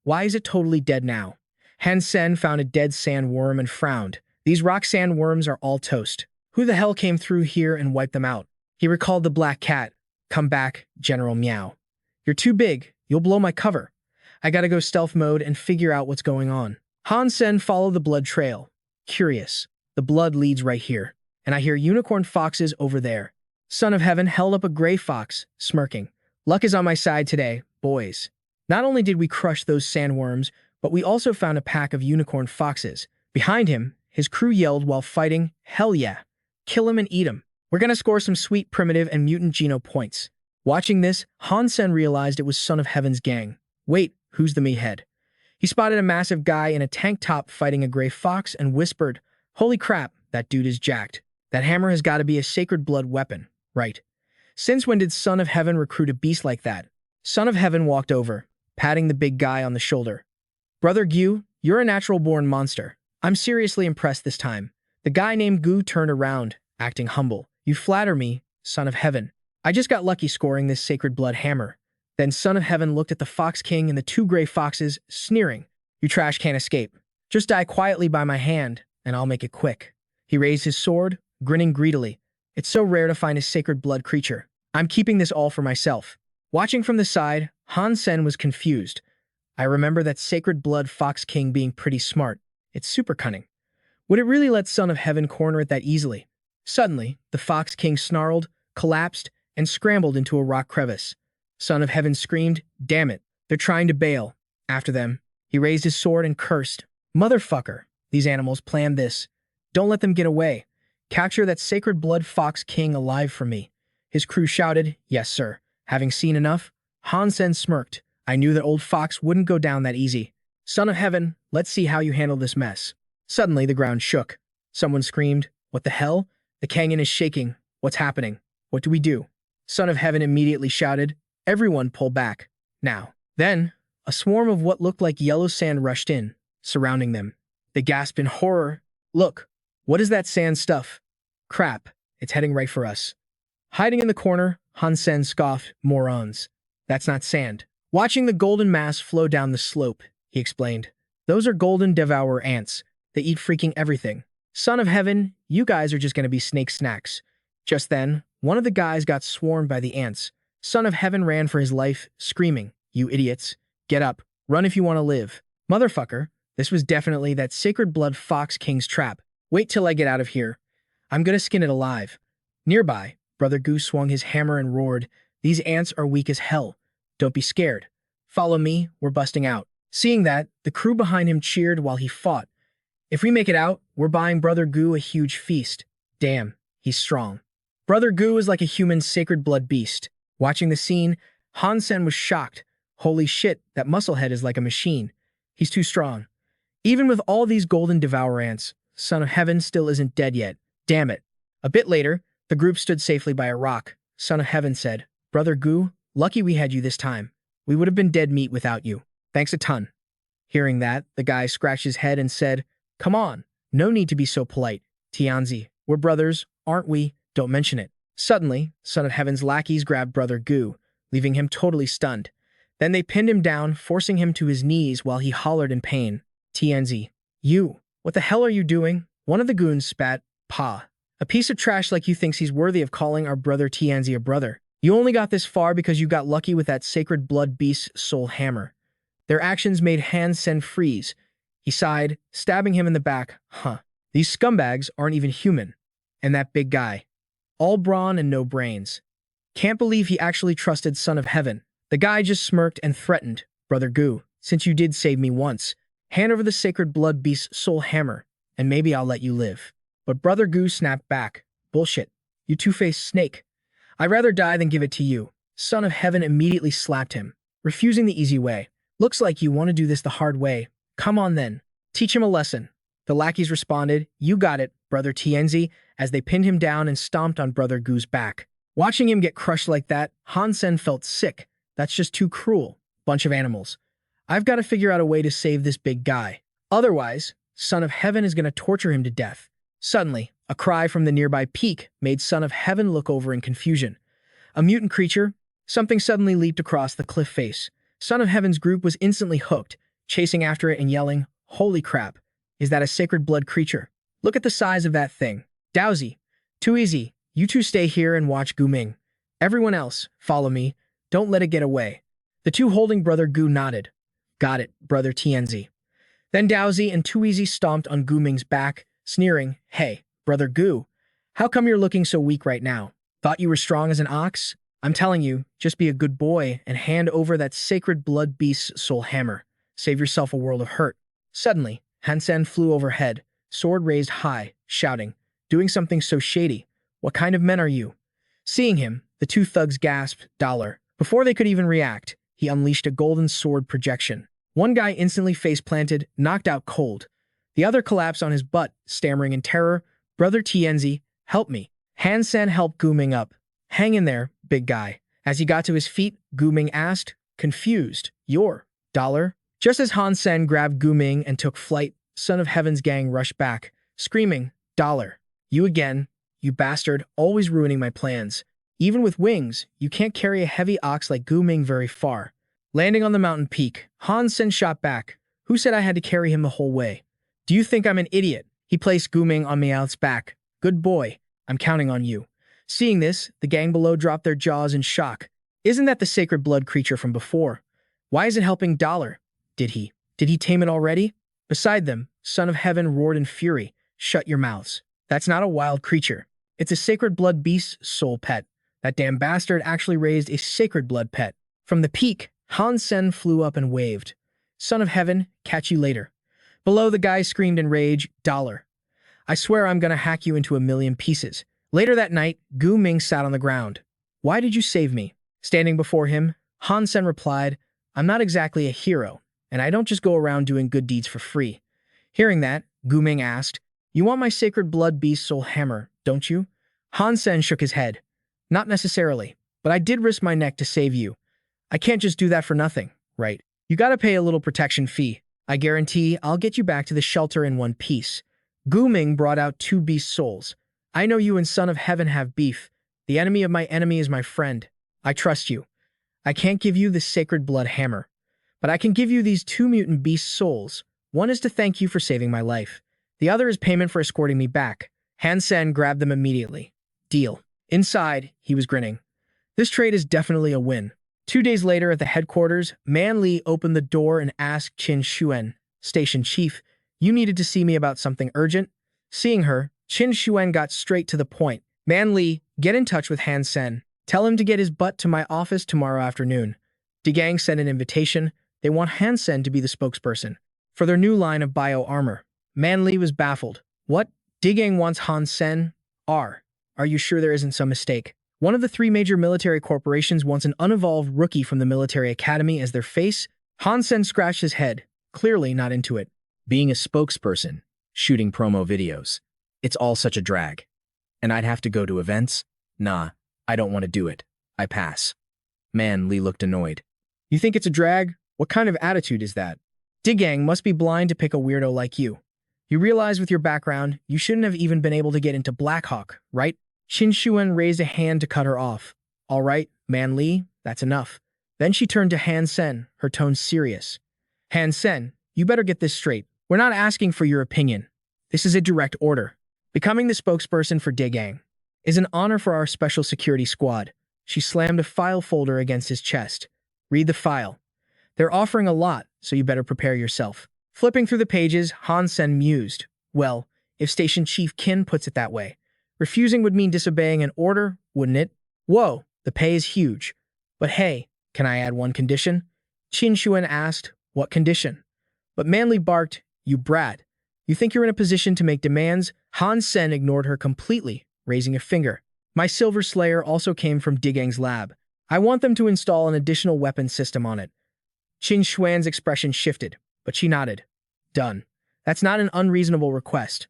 Why is it totally dead now? Han Sen found a dead sandworm and frowned. These rock sandworms are all toast. Who the hell came through here and wiped them out? He recalled the black cat. "Come back, General Meow. You're too big. You'll blow my cover. I gotta go stealth mode and figure out what's going on. Han Sen followed the blood trail. Curious. The blood leads right here. And I hear unicorn foxes over there. Son of Heaven held up a gray fox, smirking. Luck is on my side today, boys. Not only did we crush those sandworms, but we also found a pack of unicorn foxes. Behind him, his crew yelled while fighting, hell yeah. Kill him and eat him. We're gonna score some sweet primitive and mutant geno points. Watching this, Han Sen realized it was Son of Heaven's gang. Wait, who's the meathead? He spotted a massive guy in a tank top fighting a gray fox and whispered, holy crap, that dude is jacked. That hammer has got to be a sacred blood weapon, right? Since when did Son of Heaven recruit a beast like that? Son of Heaven walked over, patting the big guy on the shoulder. Brother Gu, you're a natural-born monster. I'm seriously impressed this time. The guy named Gu turned around, acting humble. You flatter me, Son of Heaven. I just got lucky scoring this sacred blood hammer. Then Son of Heaven looked at the Fox King and the two gray foxes, sneering. You trash can't escape. Just die quietly by my hand, and I'll make it quick. He raised his sword, grinning greedily. It's so rare to find a sacred blood creature. I'm keeping this all for myself. Watching from the side, Han Sen was confused. I remember that sacred blood Fox King being pretty smart. It's super cunning. Would it really let Son of Heaven corner it that easily? Suddenly, the Fox King snarled, collapsed, and scrambled into a rock crevice. Son of Heaven screamed, damn it, they're trying to bail. After them, he raised his sword and cursed. Motherfucker, these animals planned this. Don't let them get away. Capture that sacred blood Fox King alive for me. His crew shouted, yes, sir. Having seen enough, Han Sen smirked. I knew that old Fox wouldn't go down that easy. Son of Heaven, let's see how you handle this mess. Suddenly, the ground shook. Someone screamed, what the hell? The canyon is shaking. What's happening? What do we do? Son of Heaven immediately shouted, everyone pull back. Now. Then, a swarm of what looked like yellow sand rushed in, surrounding them. They gasped in horror. Look, what is that sand stuff? Crap, it's heading right for us. Hiding in the corner, Han Sen scoffed, morons. That's not sand. Watching the golden mass flow down the slope, he explained. Those are golden devourer ants. They eat freaking everything. Son of Heaven, you guys are just going to be snake snacks. Just then, one of the guys got swarmed by the ants. Son of Heaven ran for his life, screaming, you idiots. Get up. Run if you want to live. Motherfucker, this was definitely that sacred blood Fox King's trap. Wait till I get out of here. I'm gonna skin it alive. Nearby, Brother Goose swung his hammer and roared, these ants are weak as hell. Don't be scared. Follow me, we're busting out. Seeing that, the crew behind him cheered while he fought. If we make it out, we're buying Brother Gu a huge feast. Damn, he's strong. Brother Gu is like a human sacred blood beast. Watching the scene, Han Sen was shocked. Holy shit, that musclehead is like a machine. He's too strong. Even with all these golden devour ants, Son of Heaven still isn't dead yet. Damn it. A bit later, the group stood safely by a rock. Son of Heaven said, Brother Gu, lucky we had you this time. We would have been dead meat without you. Thanks a ton. Hearing that, the guy scratched his head and said, come on, no need to be so polite. Tianzi, we're brothers, aren't we? Don't mention it. Suddenly, Son of Heaven's lackeys grabbed Brother Gu, leaving him totally stunned. Then they pinned him down, forcing him to his knees while he hollered in pain. Tianzi, you, what the hell are you doing? One of the goons spat, Pa. A piece of trash like you thinks he's worthy of calling our brother Tianzi a brother. You only got this far because you got lucky with that sacred blood beast's soul hammer. Their actions made Han Sen freeze. He sighed, stabbing him in the back. Huh. These scumbags aren't even human. And that big guy. All brawn and no brains. Can't believe he actually trusted Son of Heaven. The guy just smirked and threatened. Brother Gu, since you did save me once, hand over the sacred blood beast's soul hammer, and maybe I'll let you live. But Brother Gu snapped back. Bullshit. You two-faced snake. I'd rather die than give it to you. Son of Heaven immediately slapped him, refusing the easy way. Looks like you want to do this the hard way. Come on then. Teach him a lesson. The lackeys responded, you got it, Brother Tianzi, as they pinned him down and stomped on Brother Gu's back. Watching him get crushed like that, Han Sen felt sick. That's just too cruel. Bunch of animals. I've got to figure out a way to save this big guy. Otherwise, Son of Heaven is going to torture him to death. Suddenly, a cry from the nearby peak made Son of Heaven look over in confusion. A mutant creature? Something suddenly leaped across the cliff face. Son of Heaven's group was instantly hooked, chasing after it and yelling, holy crap, is that a sacred blood creature? Look at the size of that thing. Dowsy, too easy. You two stay here and watch Gu Ming. Everyone else, follow me. Don't let it get away. The two holding brother Gu nodded. Got it, brother Tianzi. Then Daozi and Tuizi stomped on Gu Ming's back, sneering, Hey, brother Gu, how come you're looking so weak right now? Thought you were strong as an ox? I'm telling you, just be a good boy and hand over that sacred blood beast's soul hammer. Save yourself a world of hurt. Suddenly, Han Sen flew overhead, sword raised high, shouting, doing something so shady. What kind of men are you? Seeing him, the two thugs gasped, Dollar. Before they could even react, he unleashed a golden sword projection. One guy instantly face-planted, knocked out cold. The other collapsed on his butt, stammering in terror, Brother Tianzi, help me. Han Sen helped Gu Ming up. Hang in there, big guy. As he got to his feet, Gu Ming asked, confused, Your Dollar? Just as Han Sen grabbed Gu Ming and took flight, Son of Heaven's gang rushed back, screaming, Dollar. You again, you bastard, always ruining my plans. Even with wings, you can't carry a heavy ox like Gu Ming very far. Landing on the mountain peak, Han Sen shot back. Who said I had to carry him the whole way? Do you think I'm an idiot? He placed Gu Ming on Meowth's back. Good boy. I'm counting on you. Seeing this, the gang below dropped their jaws in shock. Isn't that the sacred blood creature from before? Why is it helping Dollar? Did he tame it already? Beside them, Son of Heaven roared in fury. Shut your mouths. That's not a wild creature. It's a sacred blood beast's soul pet. That damn bastard actually raised a sacred blood pet. From the peak, Han Sen flew up and waved. Son of Heaven, catch you later. Below, the guy screamed in rage, Dollar. I swear I'm gonna hack you into a million pieces. Later that night, Gu Ming sat on the ground. Why did you save me? Standing before him, Han Sen replied, I'm not exactly a hero, and I don't just go around doing good deeds for free. Hearing that, Gu Ming asked, You want my sacred blood beast soul hammer, don't you? Han Sen shook his head. Not necessarily, but I did risk my neck to save you. I can't just do that for nothing, right? You gotta pay a little protection fee. I guarantee I'll get you back to the shelter in one piece. Gu Ming brought out two beast souls. I know you and Son of Heaven have beef. The enemy of my enemy is my friend. I trust you. I can't give you the sacred blood hammer, but I can give you these two mutant beast souls. One is to thank you for saving my life. The other is payment for escorting me back. Han Sen grabbed them immediately. Deal. Inside, he was grinning. This trade is definitely a win. 2 days later at the headquarters, Man Li opened the door and asked Qin Xuan, Station Chief, you needed to see me about something urgent? Seeing her, Qin Xuan got straight to the point. Man Li, get in touch with Han Sen. Tell him to get his butt to my office tomorrow afternoon. Gang sent an invitation. They want Han Sen to be the spokesperson for their new line of bio-armor. Man Li was baffled. What? Gang wants Han Sen? Are you sure there isn't some mistake? One of the 3 major military corporations wants an unevolved rookie from the military academy as their face? Han Sen scratched his head, clearly not into it. Being a spokesperson, shooting promo videos, it's all such a drag. And I'd have to go to events? Nah, I don't want to do it. I pass. Man Li looked annoyed. You think it's a drag? What kind of attitude is that? Gang must be blind to pick a weirdo like you. You realize with your background, you shouldn't have even been able to get into Blackhawk, right? Qin Xuan raised a hand to cut her off. All right, Man Li, that's enough. Then she turned to Han Sen, her tone serious. Han Sen, you better get this straight. We're not asking for your opinion. This is a direct order. Becoming the spokesperson for Gang is an honor for our special security squad. She slammed a file folder against his chest. Read the file. They're offering a lot, so you better prepare yourself. Flipping through the pages, Han Sen mused. Well, if Station Chief Qin puts it that way. Refusing would mean disobeying an order, wouldn't it? Whoa, the pay is huge. But hey, can I add one condition? Qin Xuan asked, what condition? But Man Li barked, you brat. You think you're in a position to make demands? Han Sen ignored her completely, raising a finger. My Silver Slayer also came from Gang's lab. I want them to install an additional weapon system on it. Qin Xuan's expression shifted, but she nodded. Done. That's not an unreasonable request.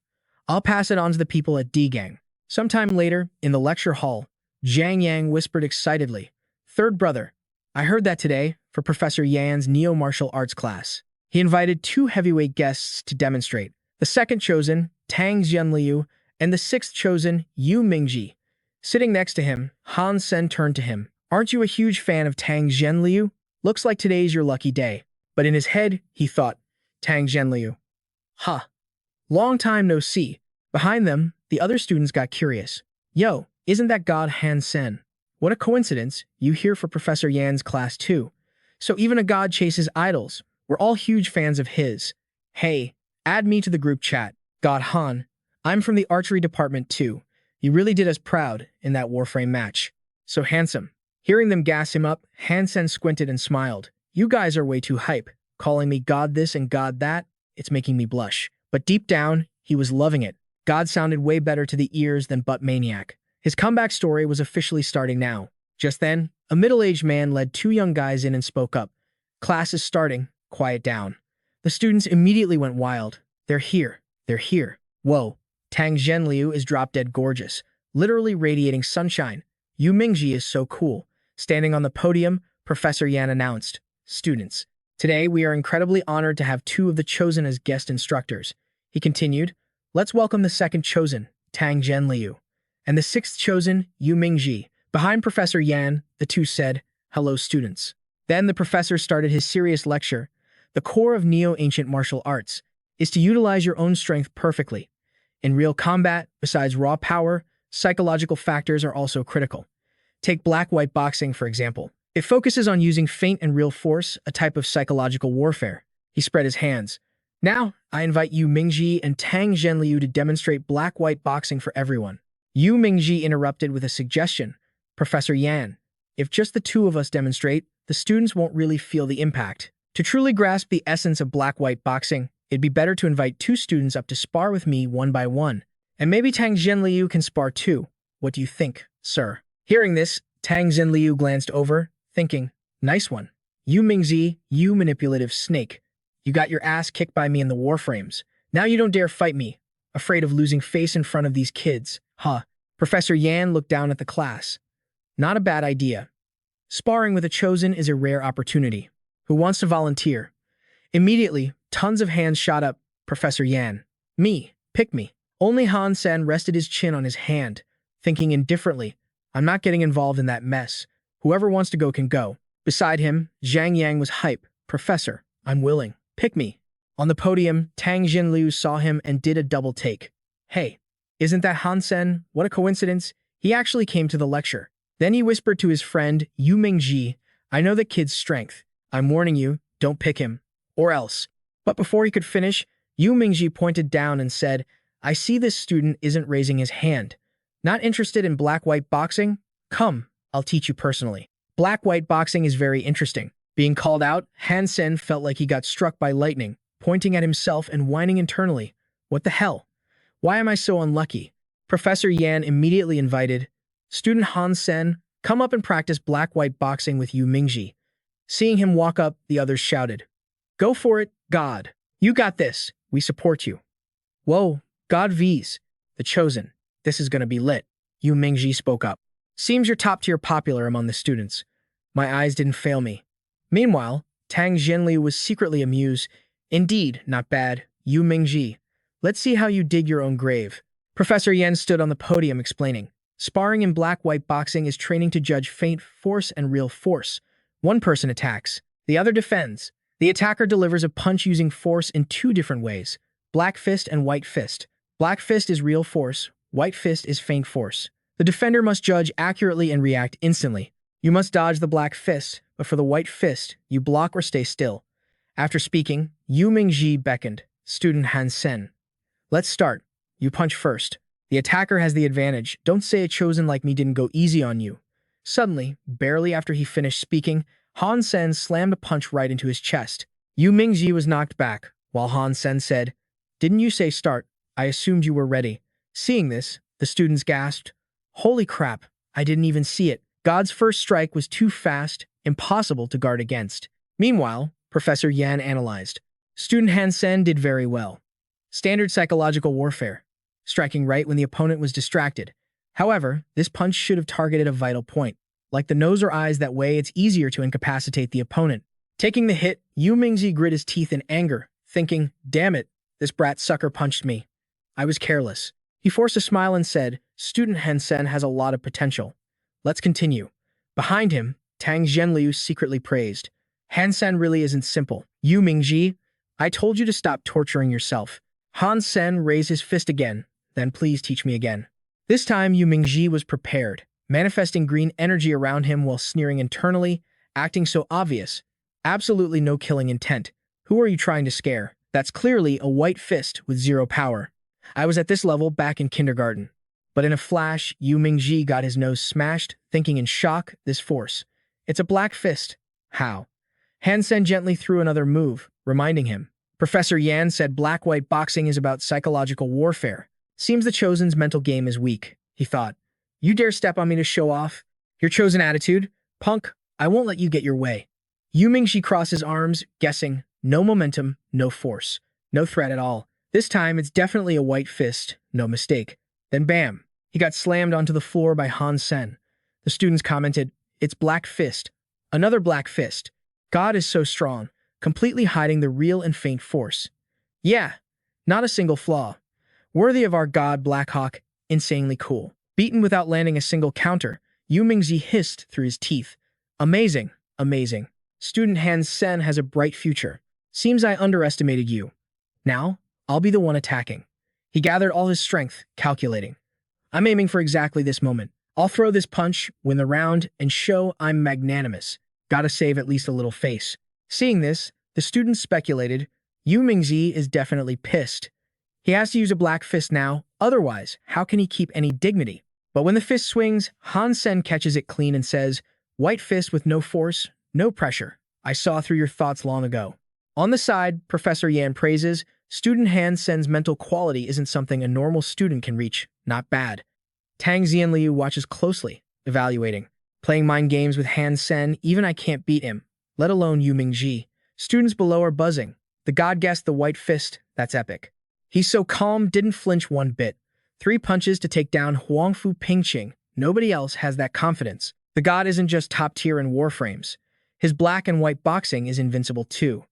I'll pass it on to the people at Gang. Sometime later, in the lecture hall, Zhang Yang whispered excitedly, Third brother, I heard that today, for Professor Yan's neo-martial arts class, he invited 2 heavyweight guests to demonstrate. The second chosen, Tang Zhenliu, and the 6th chosen, Yu Mingji. Sitting next to him, Han Sen turned to him. Aren't you a huge fan of Tang Zhenliu? Looks like today's your lucky day. But in his head, he thought, Tang Zhenliu. Long time no see. Behind them, the other students got curious. Yo, isn't that God Han Sen? What a coincidence, you here for Professor Yan's class too. So even a god chases idols. We're all huge fans of his. Hey, add me to the group chat. God Han, I'm from the archery department too. You really did us proud in that Warframe match. So handsome. Hearing them gas him up, Han Sen squinted and smiled. You guys are way too hype. Calling me God this and God that, it's making me blush. But deep down, he was loving it. God sounded way better to the ears than Butt Maniac. His comeback story was officially starting now. Just then, a middle-aged man led two young guys in and spoke up. Class is starting. Quiet down. The students immediately went wild. They're here. They're here. Whoa. Tang Zhenliu is drop-dead gorgeous, literally radiating sunshine. Yu Mingji is so cool. Standing on the podium, Professor Yan announced, Students, today we are incredibly honored to have two of the chosen as guest instructors. He continued, Let's welcome the second chosen, Tang Zhenliu, and the sixth chosen, Yu Mingji. Behind Professor Yan, the two said, Hello, students. Then the professor started his serious lecture. The core of neo-ancient martial arts is to utilize your own strength perfectly. In real combat, besides raw power, psychological factors are also critical. Take black-white boxing, for example. It focuses on using feint and real force, a type of psychological warfare. He spread his hands. Now, I invite Yu Mingji and Tang Zhenliu to demonstrate black-white boxing for everyone. Yu Mingji interrupted with a suggestion. Professor Yan, if just the two of us demonstrate, the students won't really feel the impact. To truly grasp the essence of black-white boxing, it'd be better to invite two students up to spar with me one by one. And maybe Tang Zhenliu can spar too. What do you think, sir? Hearing this, Tang Zhenliu glanced over, thinking, Nice one. Yu Mingzi, you manipulative snake. You got your ass kicked by me in the Warframes. Now you don't dare fight me, afraid of losing face in front of these kids. Huh. Professor Yan looked down at the class. Not a bad idea. Sparring with a chosen is a rare opportunity. Who wants to volunteer? Immediately, tons of hands shot up. Professor Yan. Me. Pick me. Only Han Sen rested his chin on his hand, thinking indifferently, I'm not getting involved in that mess. Whoever wants to go can go. Beside him, Zhang Yang was hype. Professor, I'm willing. Pick me. On the podium, Tang Zhenliu saw him and did a double take. Hey, isn't that Han Sen? What a coincidence. He actually came to the lecture. Then he whispered to his friend, Yu Mingji, I know the kid's strength. I'm warning you, don't pick him. Or else. But before he could finish, Yu Mingji pointed down and said, I see this student isn't raising his hand. Not interested in black-white boxing? Come, I'll teach you personally. Black-white boxing is very interesting. Being called out, Han Sen felt like he got struck by lightning, pointing at himself and whining internally. What the hell? Why am I so unlucky? Professor Yan immediately invited, Student Han Sen, come up and practice black-white boxing with Yu Mingji. Seeing him walk up, the others shouted, Go for it, God. You got this. We support you. Whoa, God V's. The chosen. This is gonna be lit. Yu Mingji spoke up. Seems you're top-tier popular among the students. My eyes didn't fail me. Meanwhile, Tang Zhenliu was secretly amused. Indeed, not bad. Yu Mingji. Let's see how you dig your own grave. Professor Yan stood on the podium explaining. Sparring in black-white boxing is training to judge feint, force, and real force. One person attacks. The other defends. The attacker delivers a punch using force in two different ways. Black fist and white fist. Black fist is real force. White fist is feint force. The defender must judge accurately and react instantly. You must dodge the black fist, but for the white fist, you block or stay still. After speaking, Yu Mingji beckoned. Student Han Sen. Let's start. You punch first. The attacker has the advantage. Don't say a chosen like me didn't go easy on you. Suddenly, barely after he finished speaking, Han Sen slammed a punch right into his chest. Yu Mingji was knocked back, while Han Sen said, Didn't you say start? I assumed you were ready. Seeing this, the students gasped. Holy crap, I didn't even see it. God's first strike was too fast, impossible to guard against. Meanwhile, Professor Yan analyzed. Student Han Sen did very well. Standard psychological warfare, striking right when the opponent was distracted. However, this punch should have targeted a vital point. Like the nose or eyes that way, it's easier to incapacitate the opponent. Taking the hit, Yu Mingzi grit his teeth in anger, thinking, Damn it, this brat sucker punched me. I was careless. He forced a smile and said, Student Han Sen has a lot of potential. Let's continue. Behind him, Tang Zhenliu secretly praised. Han Sen really isn't simple. Yu Mingji, I told you to stop torturing yourself. Han Sen raised his fist again. Then please teach me again. This time, Yu Mingji was prepared, manifesting green energy around him while sneering internally, acting so obvious. Absolutely no killing intent. Who are you trying to scare? That's clearly a white fist with zero power. I was at this level back in kindergarten. But in a flash, Yu Mingji got his nose smashed, thinking in shock, this force. It's a black fist. How? Han Sen gently threw another move, reminding him. Professor Yan said black-white boxing is about psychological warfare. Seems the Chosen's mental game is weak, he thought. You dare step on me to show off? Your Chosen attitude? Punk, I won't let you get your way. Yu Mingji crosses arms, guessing, no momentum, no force, no threat at all. This time, it's definitely a white fist, no mistake. Then bam, he got slammed onto the floor by Han Sen. The students commented, it's black fist. Another black fist. God is so strong, completely hiding the real and faint force. Yeah, not a single flaw. Worthy of our god Blackhawk, insanely cool. Beaten without landing a single counter, Yu Mingzi hissed through his teeth. Amazing, amazing. Student Han Sen has a bright future. Seems I underestimated you. Now, I'll be the one attacking. He gathered all his strength, calculating. I'm aiming for exactly this moment. I'll throw this punch, win the round, and show I'm magnanimous. Gotta save at least a little face. Seeing this, the students speculated, Yu Mingzi is definitely pissed. He has to use a black fist now, otherwise, how can he keep any dignity? But when the fist swings, Han Sen catches it clean and says, white fist with no force, no pressure. I saw through your thoughts long ago. On the side, Professor Yan praises, student Han Sen's mental quality isn't something a normal student can reach. Not bad. Tang Xianliu watches closely, evaluating. Playing mind games with Han Sen, even I can't beat him, let alone Yu Mingji. Students below are buzzing. The god guessed the white fist, that's epic. He's so calm, didn't flinch one bit. 3 punches to take down Huangfu Pingqing. Nobody else has that confidence. The god isn't just top tier in warframes. His black and white boxing is invincible too.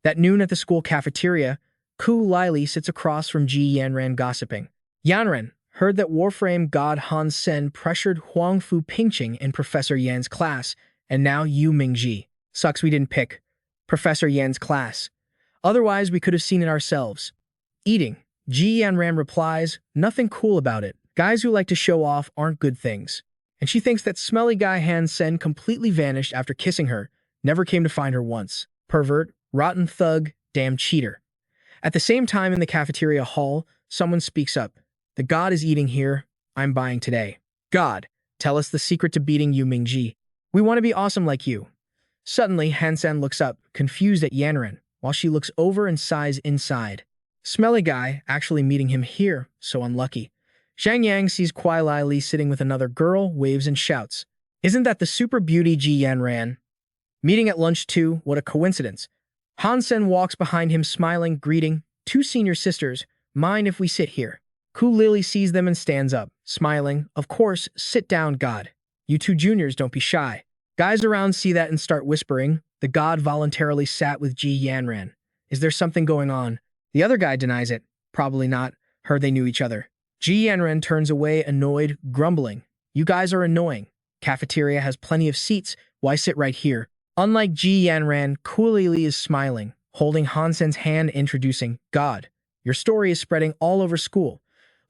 That noon at the school cafeteria, Ku Lili sits across from Ji Yanran gossiping. Yanran heard that Warframe god Han Sen pressured Huangfu Pingqing in Professor Yan's class, and now Yu Mingji. Sucks we didn't pick Professor Yan's class. Otherwise, we could have seen it ourselves. Eating. Ji Yanran replies, nothing cool about it. Guys who like to show off aren't good things. And she thinks that smelly guy Han Sen completely vanished after kissing her, never came to find her once. Pervert, rotten thug, damn cheater. At the same time in the cafeteria hall, someone speaks up. The god is eating here. I'm buying today. God, tell us the secret to beating Yu Mingji. We want to be awesome like you. Suddenly, Han Sen looks up, confused at Yanran, while she looks over and sighs inside. Smelly guy, actually meeting him here, so unlucky. Zhang Yang sees Kuai Lai Li sitting with another girl, waves and shouts. Isn't that the super beauty Ji Yanran? Meeting at lunch too, what a coincidence. Han Sen walks behind him smiling, greeting, 2 senior sisters, mind if we sit here? Ku Lili sees them and stands up, smiling, of course, sit down, god. You 2 juniors, don't be shy. Guys around see that and start whispering. The god voluntarily sat with Ji Yanran. Is there something going on? The other guy denies it. Probably not. Heard they knew each other. Ji Yanran turns away, annoyed, grumbling. You guys are annoying. Cafeteria has plenty of seats. Why sit right here? Unlike Ji Yanran, Ku Lili is smiling, holding Han Sen's hand, introducing, God, your story is spreading all over school.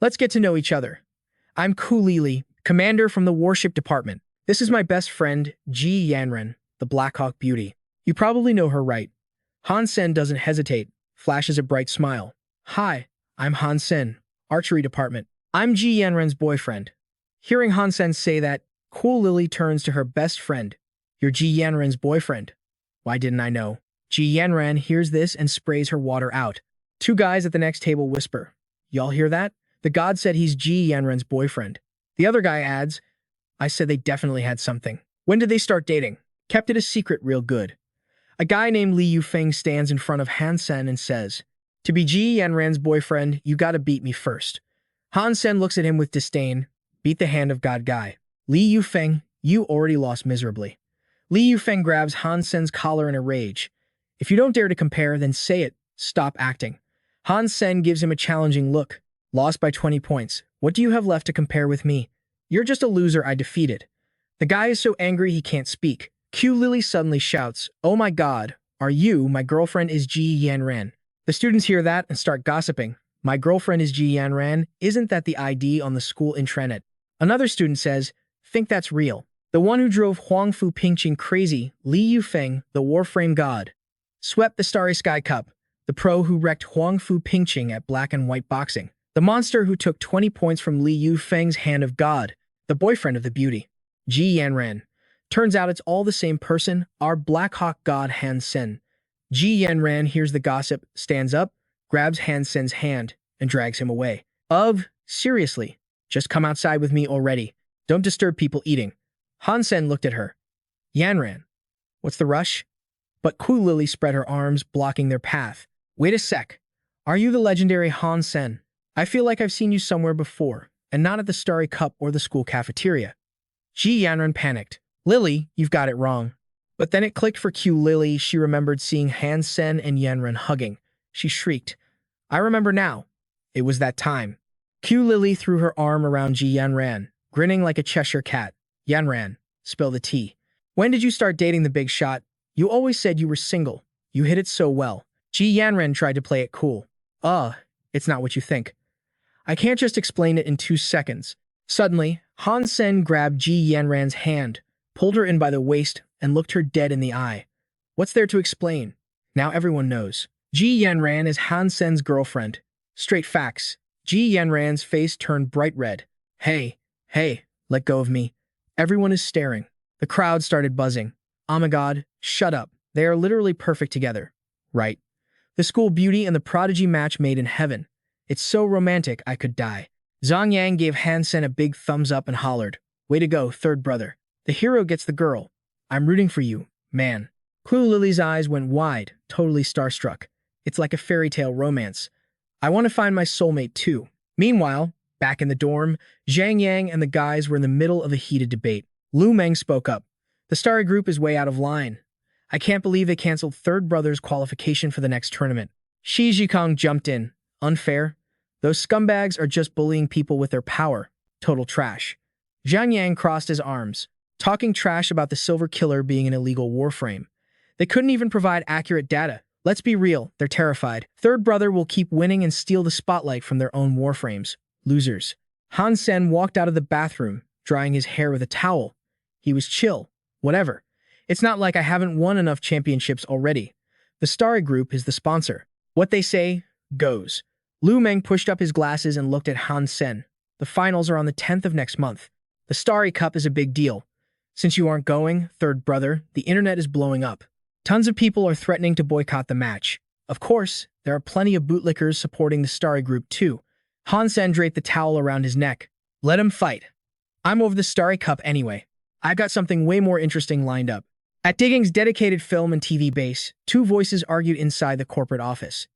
Let's get to know each other. I'm Ku Lili, commander from the warship department. This is my best friend, Ji Yanran, the Blackhawk beauty. You probably know her, right? Han Sen doesn't hesitate, flashes a bright smile. Hi, I'm Han Sen, archery department. I'm Ji Yanran's boyfriend. Hearing Han Sen say that, Ku Lili turns to her best friend. You're Ji Yanran's boyfriend. Why didn't I know? Ji Yanran hears this and sprays her water out. 2 guys at the next table whisper. Y'all hear that? The god said he's Ji Yanran's boyfriend. The other guy adds, I said they definitely had something. When did they start dating? Kept it a secret real good. A guy named Li Yufeng stands in front of Han Sen and says, to be Ji Yanran's boyfriend, you gotta beat me first. Han Sen looks at him with disdain. Beat the hand of God guy. Li Yufeng, you already lost miserably. Li Yufeng grabs Han Sen's collar in a rage. If you don't dare to compare, then say it. Stop acting. Han Sen gives him a challenging look. Lost by 20 points. What do you have left to compare with me? You're just a loser I defeated. The guy is so angry he can't speak. Ku Lili suddenly shouts, oh my god, are you, my girlfriend is Ji Yanran. The students hear that and start gossiping. My girlfriend is Ji Yanran, isn't that the ID on the school intranet? Another student says, think that's real. The one who drove Huang Fu Pingqing crazy, Li Yufeng, the Warframe god, swept the Starry Sky Cup, the pro who wrecked Huang Fu Pingqing at black and white boxing, the monster who took 20 points from Li Yufeng's hand of God, the boyfriend of the beauty, Ji Yanran. Turns out it's all the same person, our Black Hawk god Han Sen. Ji Yanran hears the gossip, stands up, grabs Han Sen's hand, and drags him away. Seriously, just come outside with me already. Don't disturb people eating. Han Sen looked at her. Yanran, what's the rush? But Ku Lily spread her arms, blocking their path. Wait a sec. Are you the legendary Han Sen? I feel like I've seen you somewhere before, and not at the Starry Cup or the school cafeteria. Ji Yanran panicked. Lily, you've got it wrong. But then it clicked for Q Lily. She remembered seeing Han Sen and Yanran hugging. She shrieked. I remember now. It was that time. Q Lily threw her arm around Ji Yanran, grinning like a Cheshire cat. Yanran, spill the tea. When did you start dating the big shot? You always said you were single. You hit it so well. Ji Yanran tried to play it cool. It's not what you think. I can't just explain it in 2 seconds. Suddenly, Han Sen grabbed Ji Yanran's hand, pulled her in by the waist, and looked her dead in the eye. What's there to explain? Now everyone knows. Ji Yanran is Han Sen's girlfriend. Straight facts. Ji Yanran's face turned bright red. Hey, let go of me. Everyone is staring. The crowd started buzzing. Oh my god, shut up. They are literally perfect together. Right. The school beauty and the prodigy match made in heaven. It's so romantic I could die. Zhang Yang gave Han Sen a big thumbs up and hollered. Way to go, third brother. The hero gets the girl. I'm rooting for you, man. Ku Lily's eyes went wide, totally starstruck. It's like a fairy tale romance. I want to find my soulmate too. Meanwhile, back in the dorm, Zhang Yang and the guys were in the middle of a heated debate. Lu Meng spoke up. The Starry group is way out of line. I can't believe they canceled third brother's qualification for the next tournament. Shi Jikong jumped in. Unfair. Those scumbags are just bullying people with their power. Total trash. Zhang Yang crossed his arms, talking trash about the Silver Killer being an illegal warframe. They couldn't even provide accurate data. Let's be real, they're terrified. Third brother will keep winning and steal the spotlight from their own warframes. Losers. Han Sen walked out of the bathroom, drying his hair with a towel. He was chill. Whatever. It's not like I haven't won enough championships already. The Starry Group is the sponsor. What they say, goes. Lu Meng pushed up his glasses and looked at Han Sen. The finals are on the 10th of next month. The Starry Cup is a big deal. Since you aren't going, third brother, the internet is blowing up. Tons of people are threatening to boycott the match. Of course, there are plenty of bootlickers supporting the Starry Group too. Han Sen draped the towel around his neck. Let him fight. I'm over the Starry Cup anyway. I've got something way more interesting lined up. At Digging's dedicated film and TV base, 2 voices argued inside the corporate office.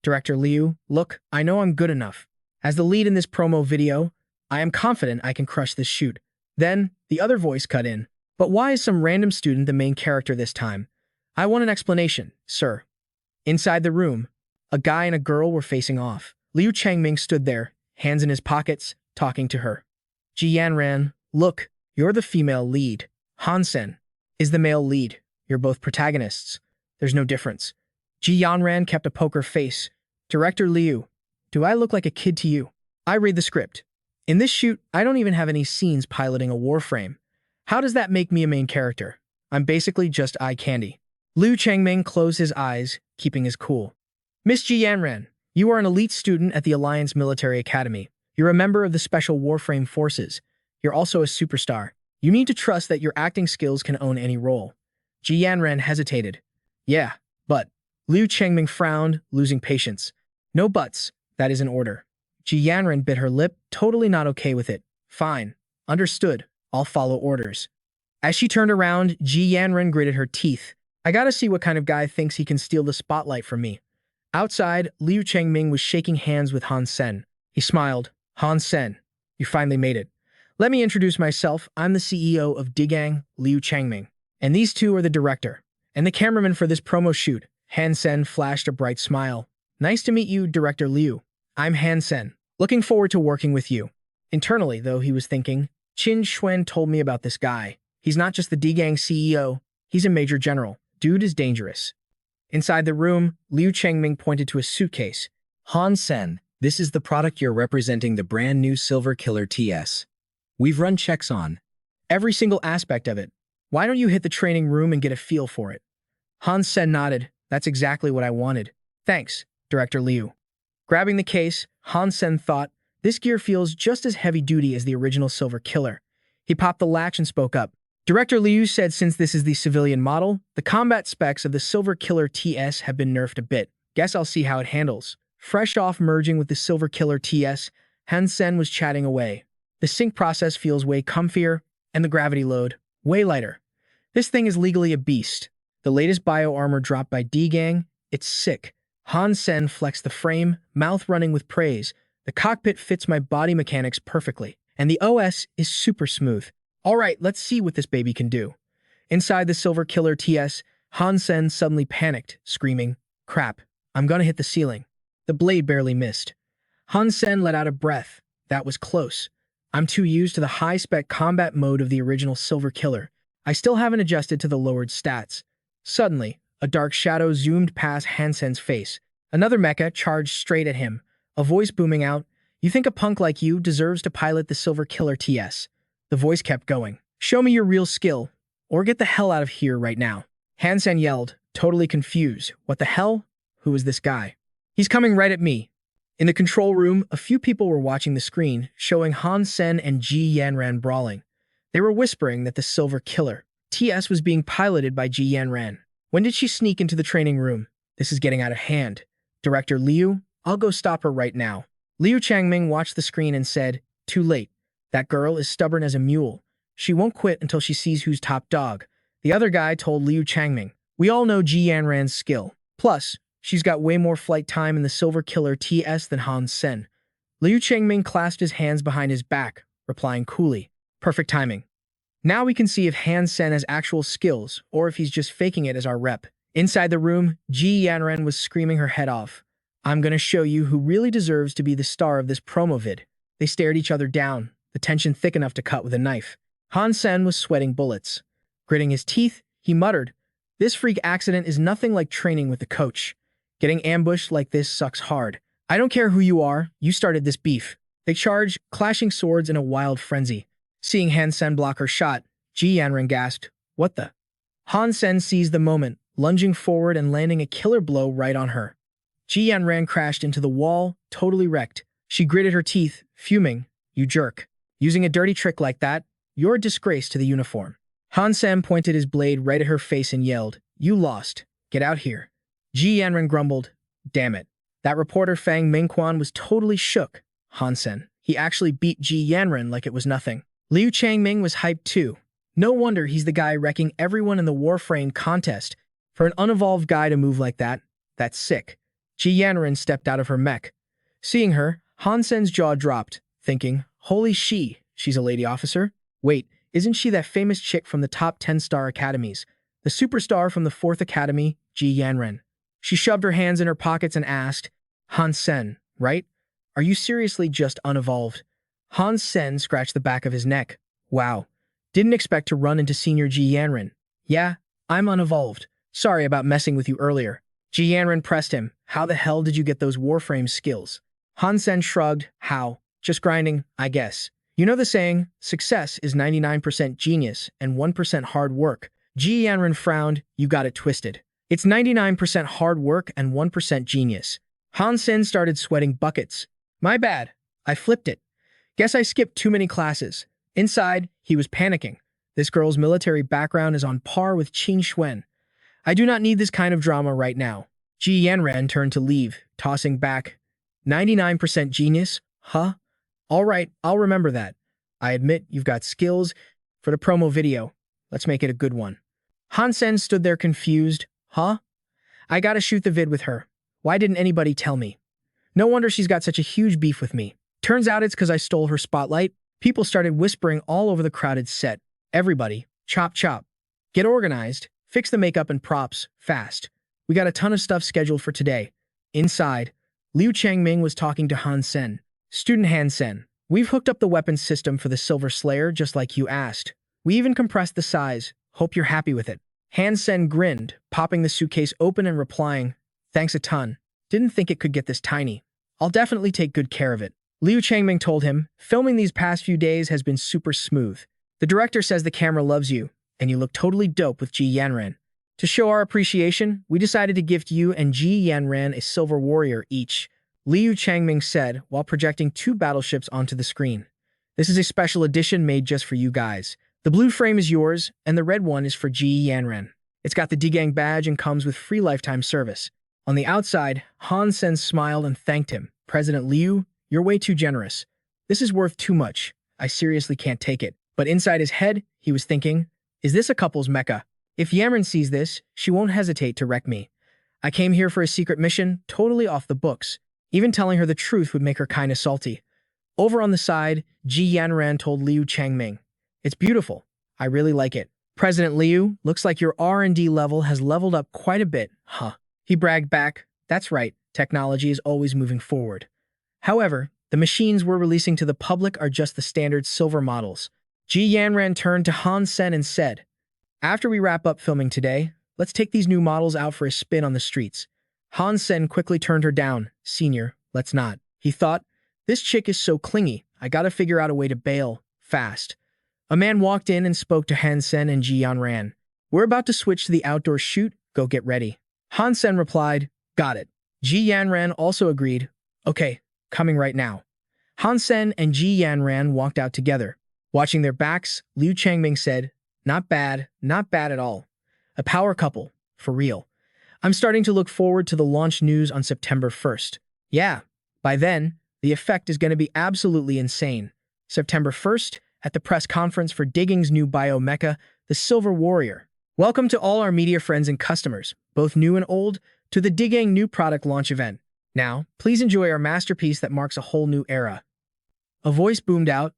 Director Liu, look, I know I'm good enough. As the lead in this promo video, I am confident I can crush this shoot. Then, the other voice cut in. But why is some random student the main character this time? I want an explanation, sir. Inside the room, a guy and a girl were facing off. Liu Changming stood there, hands in his pockets, talking to her. Ji Yanran, look, you're the female lead. Han Sen is the male lead. You're both protagonists. There's no difference. Ji Yanran kept a poker face. Director Liu, do I look like a kid to you? I read the script. In this shoot, I don't even have any scenes piloting a warframe. How does that make me a main character? I'm basically just eye candy. Liu Changming closed his eyes, keeping his cool. Miss Ji Yanran, you are an elite student at the Alliance Military Academy. You're a member of the Special Warframe Forces. You're also a superstar. You need to trust that your acting skills can own any role. Ji Yanran hesitated. Yeah, but... Liu Changming frowned, losing patience. No buts. That is an order. Ji Yanran bit her lip, totally not okay with it. Fine. Understood. I'll follow orders. As she turned around, Ji Yanran gritted her teeth. I gotta see what kind of guy thinks he can steal the spotlight from me. Outside, Liu Changming was shaking hands with Han Sen. He smiled. Han Sen, you finally made it. Let me introduce myself. I'm the CEO of Digang, Liu Changming. And these two are the director and the cameraman for this promo shoot. Han Sen flashed a bright smile. Nice to meet you, Director Liu. I'm Han Sen. Looking forward to working with you. Internally, though, he was thinking, Qin Xuan told me about this guy. He's not just the D-Gang CEO, he's a major general. Dude is dangerous. Inside the room, Liu Changming pointed to a suitcase. Han Sen, this is the product you're representing, the brand new Silver Killer TS. We've run checks on Every single aspect of it. Why don't you hit the training room and get a feel for it? Han Sen nodded. That's exactly what I wanted. Thanks, Director Liu. Grabbing the case, Han Sen thought, this gear feels just as heavy-duty as the original Silver Killer. He popped the latch and spoke up. Director Liu said since this is the civilian model, the combat specs of the Silver Killer TS have been nerfed a bit. Guess I'll see how it handles. Fresh off merging with the Silver Killer TS, Han Sen was chatting away. The sync process feels way comfier, and the gravity load, way lighter. This thing is legally a beast. The latest bio armor dropped by D-Gang, it's sick. Han Sen flexed the frame, mouth running with praise. The cockpit fits my body mechanics perfectly, and the OS is super smooth. All right, let's see what this baby can do. Inside the Silver Killer TS, Han Sen suddenly panicked, screaming, crap, I'm gonna hit the ceiling. The blade barely missed. Han Sen let out a breath. That was close. I'm too used to the high-spec combat mode of the original Silver Killer. I still haven't adjusted to the lowered stats. Suddenly, a dark shadow zoomed past Han Sen's face. Another mecha charged straight at him, a voice booming out, "You think a punk like you deserves to pilot the Silver Killer TS?" The voice kept going. "Show me your real skill, or get the hell out of here right now." Han Sen yelled, totally confused. What the hell? Who is this guy? He's coming right at me. In the control room, a few people were watching the screen, showing Han Sen and Ji Yanran brawling. They were whispering that the Silver Killer TS was being piloted by Ji Yanran. When did she sneak into the training room? This is getting out of hand. Director Liu, I'll go stop her right now. Liu Changming watched the screen and said, too late. That girl is stubborn as a mule. She won't quit until she sees who's top dog. The other guy told Liu Changming, we all know Ji Yanran's skill. Plus, she's got way more flight time in the Silver Killer TS than Han Sen. Liu Changming clasped his hands behind his back, replying coolly, perfect timing. Now we can see if Han Sen has actual skills, or if he's just faking it as our rep. Inside the room, Ji Yanran was screaming her head off. I'm gonna show you who really deserves to be the star of this promo vid. They stared each other down, the tension thick enough to cut with a knife. Han Sen was sweating bullets. Gritting his teeth, he muttered, this freak accident is nothing like training with the coach. Getting ambushed like this sucks hard. I don't care who you are, you started this beef. They charged, clashing swords in a wild frenzy. Seeing Han Sen block her shot, Ji Yanran gasped, what the? Han Sen seized the moment, lunging forward and landing a killer blow right on her. Ji Yanran crashed into the wall, totally wrecked. She gritted her teeth, fuming, you jerk. Using a dirty trick like that, you're a disgrace to the uniform. Han Sen pointed his blade right at her face and yelled, you lost. Get out here. Ji Yanran grumbled, damn it. That reporter Fang Mingquan was totally shook. Han Sen, he actually beat Ji Yanran like it was nothing. Liu Changming was hyped too. No wonder he's the guy wrecking everyone in the Warframe contest. For an unevolved guy to move like that, that's sick. Ji Yanran stepped out of her mech. Seeing her, Han Sen's jaw dropped, thinking, holy she's a lady officer? Wait, isn't she that famous chick from the top 10-star academies? The superstar from the 4th Academy, Ji Yanran. She shoved her hands in her pockets and asked, Han Sen, right? Are you seriously just unevolved? Han Sen scratched the back of his neck. Wow. Didn't expect to run into Senior Ji Yanran. Yeah, I'm unevolved. Sorry about messing with you earlier. Ji Yanran pressed him. How the hell did you get those Warframe skills? Han Sen shrugged. How? Just grinding, I guess. You know the saying, success is 99% genius and 1% hard work. Ji Yanran frowned. You got it twisted. It's 99% hard work and 1% genius. Han Sen started sweating buckets. My bad. I flipped it. Guess I skipped too many classes. Inside, he was panicking. This girl's military background is on par with Qin Xuan. I do not need this kind of drama right now. Ji Yanran turned to leave, tossing back. 99% genius? Huh? All right, I'll remember that. I admit you've got skills. For the promo video, let's make it a good one. Han Sen stood there confused. Huh? I gotta shoot the vid with her. Why didn't anybody tell me? No wonder she's got such a huge beef with me. Turns out it's because I stole her spotlight. People started whispering all over the crowded set. Everybody, chop chop. Get organized, fix the makeup and props, fast. We got a ton of stuff scheduled for today. Inside, Liu Changming was talking to Han Sen. Student Han Sen, we've hooked up the weapons system for the Silver Slayer just like you asked. We even compressed the size. Hope you're happy with it. Han Sen grinned, popping the suitcase open and replying, thanks a ton. Didn't think it could get this tiny. I'll definitely take good care of it. Liu Changming told him, filming these past few days has been super smooth. The director says the camera loves you, and you look totally dope with Ji Yanran. To show our appreciation, we decided to gift you and Ji Yanran a silver warrior each, Liu Changming said while projecting 2 battleships onto the screen. This is a special edition made just for you guys. The blue frame is yours, and the red one is for Ji Yanran. It's got the D-Gang badge and comes with free lifetime service. On the outside, Han Sen smiled and thanked him. President Liu, you're way too generous. This is worth too much. I seriously can't take it. But inside his head, he was thinking, is this a couple's mecca? If Yanran sees this, she won't hesitate to wreck me. I came here for a secret mission, totally off the books. Even telling her the truth would make her kinda salty. Over on the side, Ji Yanran told Liu Changming, it's beautiful. I really like it. President Liu, looks like your R&D level has leveled up quite a bit, huh? He bragged back, that's right, technology is always moving forward. However, the machines we're releasing to the public are just the standard silver models. Ji Yanran turned to Han Sen and said, after we wrap up filming today, let's take these new models out for a spin on the streets. Han Sen quickly turned her down. Senior, let's not. He thought, this chick is so clingy, I gotta figure out a way to bail, fast. A man walked in and spoke to Han Sen and Ji Yanran. We're about to switch to the outdoor shoot, go get ready. Han Sen replied, got it. Ji Yanran also agreed, okay, coming right now. Han Sen and Ji Yanran walked out together. Watching their backs, Liu Changming said, not bad at all. A power couple, for real. I'm starting to look forward to the launch news on September 1st. Yeah, by then, the effect is going to be absolutely insane. September 1st, at the press conference for Digging's new biomecha, the Silver Warrior. Welcome to all our media friends and customers, both new and old, to the Digging new product launch event. Now, please enjoy our masterpiece that marks a whole new era. A voice boomed out,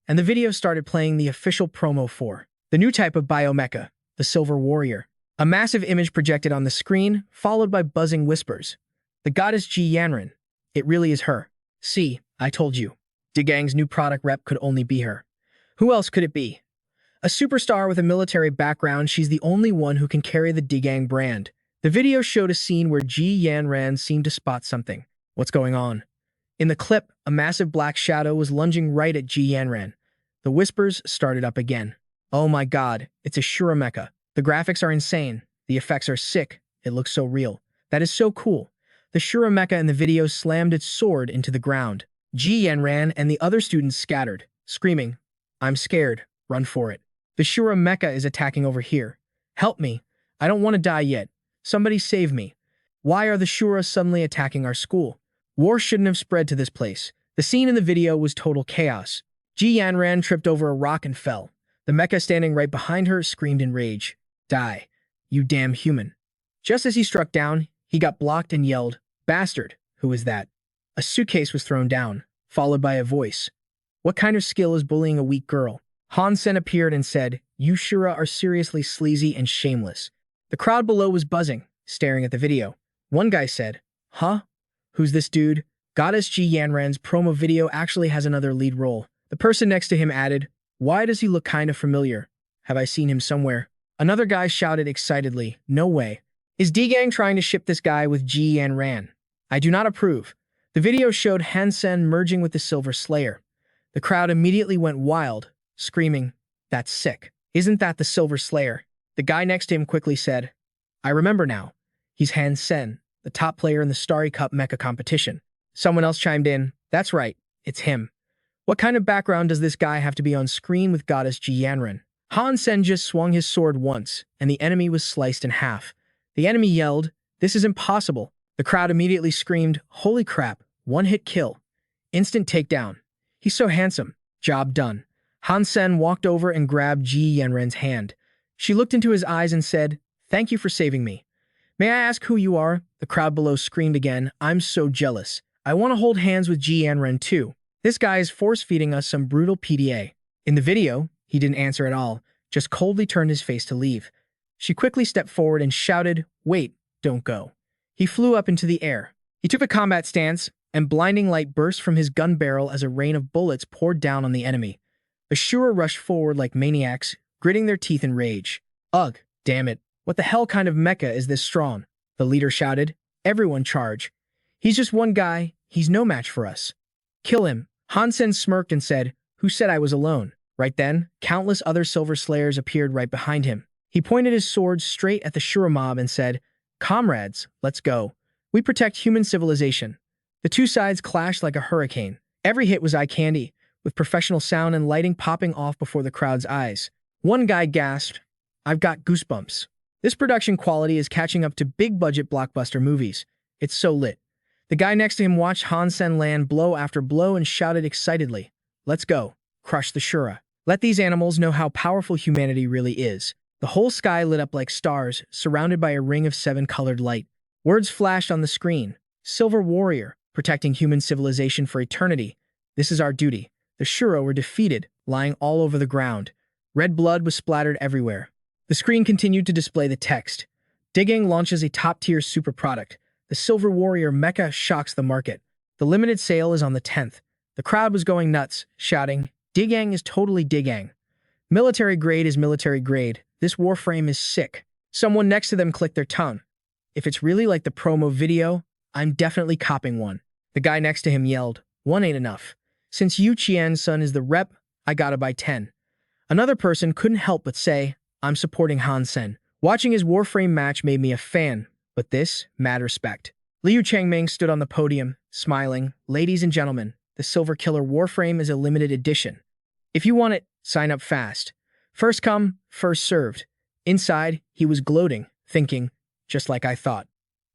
and the video started playing the official promo for the new type of biomecha, the Silver Warrior. A massive image projected on the screen, followed by buzzing whispers. The goddess Ji Yanran. It really is her. See, I told you. Digang's new product rep could only be her. Who else could it be? A superstar with a military background, she's the only one who can carry the Digang brand. The video showed a scene where Ji Yanran seemed to spot something. What's going on? In the clip, a massive black shadow was lunging right at Ji Yanran. The whispers started up again. Oh my god, it's a Shura mecha. The graphics are insane. The effects are sick. It looks so real. That is so cool. The Shura mecha in the video slammed its sword into the ground. Ji Yanran and the other students scattered, screaming, I'm scared. Run for it. The Shura mecha is attacking over here. Help me. I don't want to die yet. Somebody save me. Why are the Shura suddenly attacking our school? War shouldn't have spread to this place. The scene in the video was total chaos. Ji Yanran tripped over a rock and fell. The mecha standing right behind her screamed in rage. Die. You damn human. Just as he struck down, he got blocked and yelled, Bastard, who is that? A suitcase was thrown down, followed by a voice. What kind of skill is bullying a weak girl? Han Sen appeared and said, You Shura are seriously sleazy and shameless. The crowd below was buzzing, staring at the video. One guy said, Huh? Who's this dude? Goddess Ji Yanran's promo video actually has another lead role. The person next to him added, Why does he look kind of familiar? Have I seen him somewhere? Another guy shouted excitedly, No way. Is D-Gang trying to ship this guy with Ji Yanran? I do not approve. The video showed Han Sen merging with the Silver Slayer. The crowd immediately went wild, screaming, That's sick. Isn't that the Silver Slayer? The guy next to him quickly said, I remember now. He's Han Sen, the top player in the Starry Cup mecha competition. Someone else chimed in, That's right, it's him. What kind of background does this guy have to be on screen with Goddess Ji Yanran? Han Sen just swung his sword once, and the enemy was sliced in half. The enemy yelled, This is impossible. The crowd immediately screamed, Holy crap, one-hit kill. Instant takedown. He's so handsome. Job done. Han Sen walked over and grabbed Ji Yanran's hand. She looked into his eyes and said, Thank you for saving me. May I ask who you are? The crowd below screamed again, I'm so jealous. I want to hold hands with Ji Yanran too. This guy is force-feeding us some brutal PDA. In the video, he didn't answer at all, just coldly turned his face to leave. She quickly stepped forward and shouted, Wait, don't go. He flew up into the air. He took a combat stance, and blinding light burst from his gun barrel as a rain of bullets poured down on the enemy. The Shura rushed forward like maniacs, gritting their teeth in rage. Ugh, damn it. What the hell kind of mecha is this strong? The leader shouted. Everyone charge. He's just one guy. He's no match for us. Kill him. Han Sen smirked and said, Who said I was alone? Right then, countless other Silver Slayers appeared right behind him. He pointed his sword straight at the Shura mob and said, "Comrades, let's go. We protect human civilization." The two sides clashed like a hurricane. Every hit was eye candy, with professional sound and lighting popping off before the crowd's eyes. One guy gasped, "I've got goosebumps." This production quality is catching up to big-budget blockbuster movies. It's so lit. The guy next to him watched Han Sen land blow after blow and shouted excitedly, "Let's go. Crush the Shura. Let these animals know how powerful humanity really is." The whole sky lit up like stars, surrounded by a ring of seven-colored light. Words flashed on the screen. "Silver Warrior, protecting human civilization for eternity. This is our duty." The Shura were defeated, lying all over the ground. Red blood was splattered everywhere. The screen continued to display the text. Digang launches a top-tier super product. The Silver Warrior mecha shocks the market. The limited sale is on the 10th. The crowd was going nuts, shouting, "Digang is totally Digang. Military grade is military grade. This warframe is sick." Someone next to them clicked their tongue. "If it's really like the promo video, I'm definitely copping one." The guy next to him yelled, "One ain't enough. Since Yu Qian's son is the rep, I gotta buy 10. Another person couldn't help but say, "I'm supporting Han Sen. Watching his warframe match made me a fan, but this, mad respect." Liu Changming stood on the podium, smiling. "Ladies and gentlemen, the Silver Killer warframe is a limited edition. If you want it, sign up fast. First come, first served." Inside, he was gloating, thinking, just like I thought.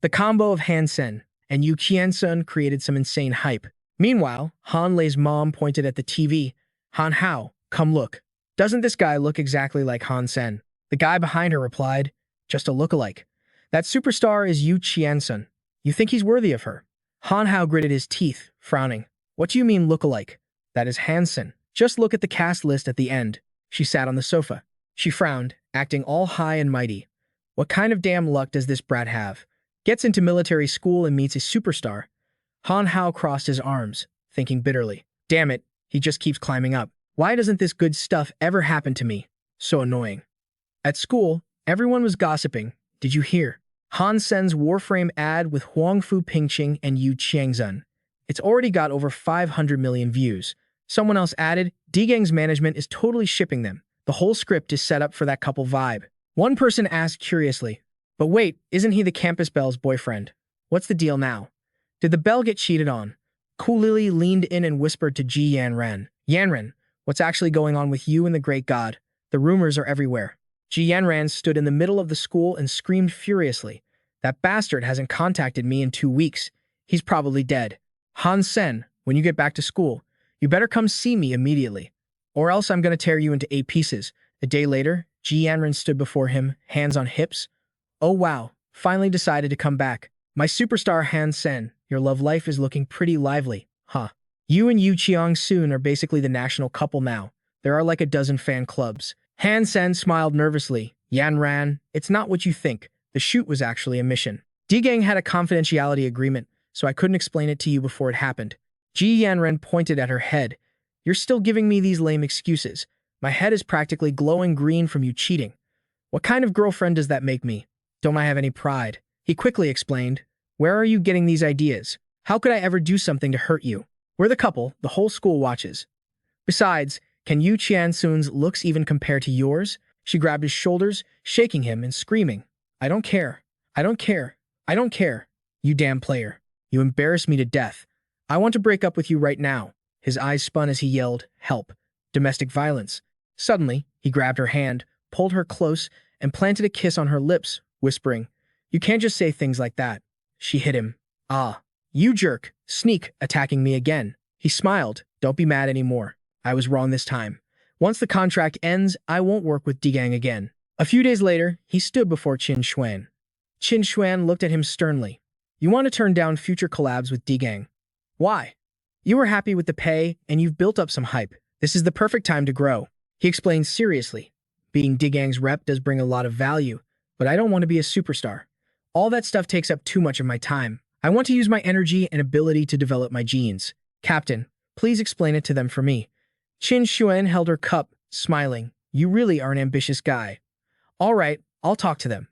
The combo of Han Sen and Yu Qiansun created some insane hype. Meanwhile, Han Lei's mom pointed at the TV. "Han Hao, come look. Doesn't this guy look exactly like Han Sen?" The guy behind her replied, "Just a lookalike. That superstar is Yu Qiansun. You think he's worthy of her?" Han Hao gritted his teeth, frowning. "What do you mean lookalike? That is Han Sen. Just look at the cast list at the end." She sat on the sofa. She frowned, acting all high and mighty. What kind of damn luck does this brat have? Gets into military school and meets a superstar. Han Hao crossed his arms, thinking bitterly. Damn it, he just keeps climbing up. Why doesn't this good stuff ever happen to me? So annoying. At school, everyone was gossiping. Did you hear? Han Sen's Warframe ad with Huangfu Pingqing and Yu Qiangzun. It's already got over 500 million views. Someone else added, Digang's management is totally shipping them. The whole script is set up for that couple vibe. One person asked curiously, but wait, isn't he the campus belle's boyfriend? What's the deal now? Did the belle get cheated on? Ku Lili leaned in and whispered to Ji Yanran. Yanran, what's actually going on with you and the great god? The rumors are everywhere. Ji Yanran stood in the middle of the school and screamed furiously. That bastard hasn't contacted me in 2 weeks. He's probably dead. Han Sen, when you get back to school, you better come see me immediately, or else I'm going to tear you into 8 pieces. A day later, Ji Yanran stood before him, hands on hips. Oh wow, finally decided to come back. My superstar Han Sen, your love life is looking pretty lively, huh? You and Yu Qiang-soon are basically the national couple now. There are like a dozen fan clubs. Han Sen smiled nervously. Yanran, it's not what you think. The shoot was actually a mission. Digang had a confidentiality agreement, so I couldn't explain it to you before it happened. Ji Yanran pointed at her head. You're still giving me these lame excuses. My head is practically glowing green from you cheating. What kind of girlfriend does that make me? Don't I have any pride? He quickly explained. Where are you getting these ideas? How could I ever do something to hurt you? We're the couple the whole school watches. Besides, can Yu Qiansun's looks even compare to yours? She grabbed his shoulders, shaking him and screaming. I don't care. I don't care. I don't care. You damn player. You embarrass me to death. I want to break up with you right now. His eyes spun as he yelled, help. Domestic violence. Suddenly, he grabbed her hand, pulled her close, and planted a kiss on her lips, whispering, You can't just say things like that. She hit him. Ah, you jerk, sneak, attacking me again. He smiled. Don't be mad anymore. I was wrong this time. Once the contract ends, I won't work with Digang again. A few days later, he stood before Qin Xuan. Qin Xuan looked at him sternly. You want to turn down future collabs with Digang. Why? You were happy with the pay, and you've built up some hype. This is the perfect time to grow. He explained seriously. Being Digang's rep does bring a lot of value, but I don't want to be a superstar. All that stuff takes up too much of my time. I want to use my energy and ability to develop my genes. Captain, please explain it to them for me. Qin Xuan held her cup, smiling. You really are an ambitious guy. All right, I'll talk to them.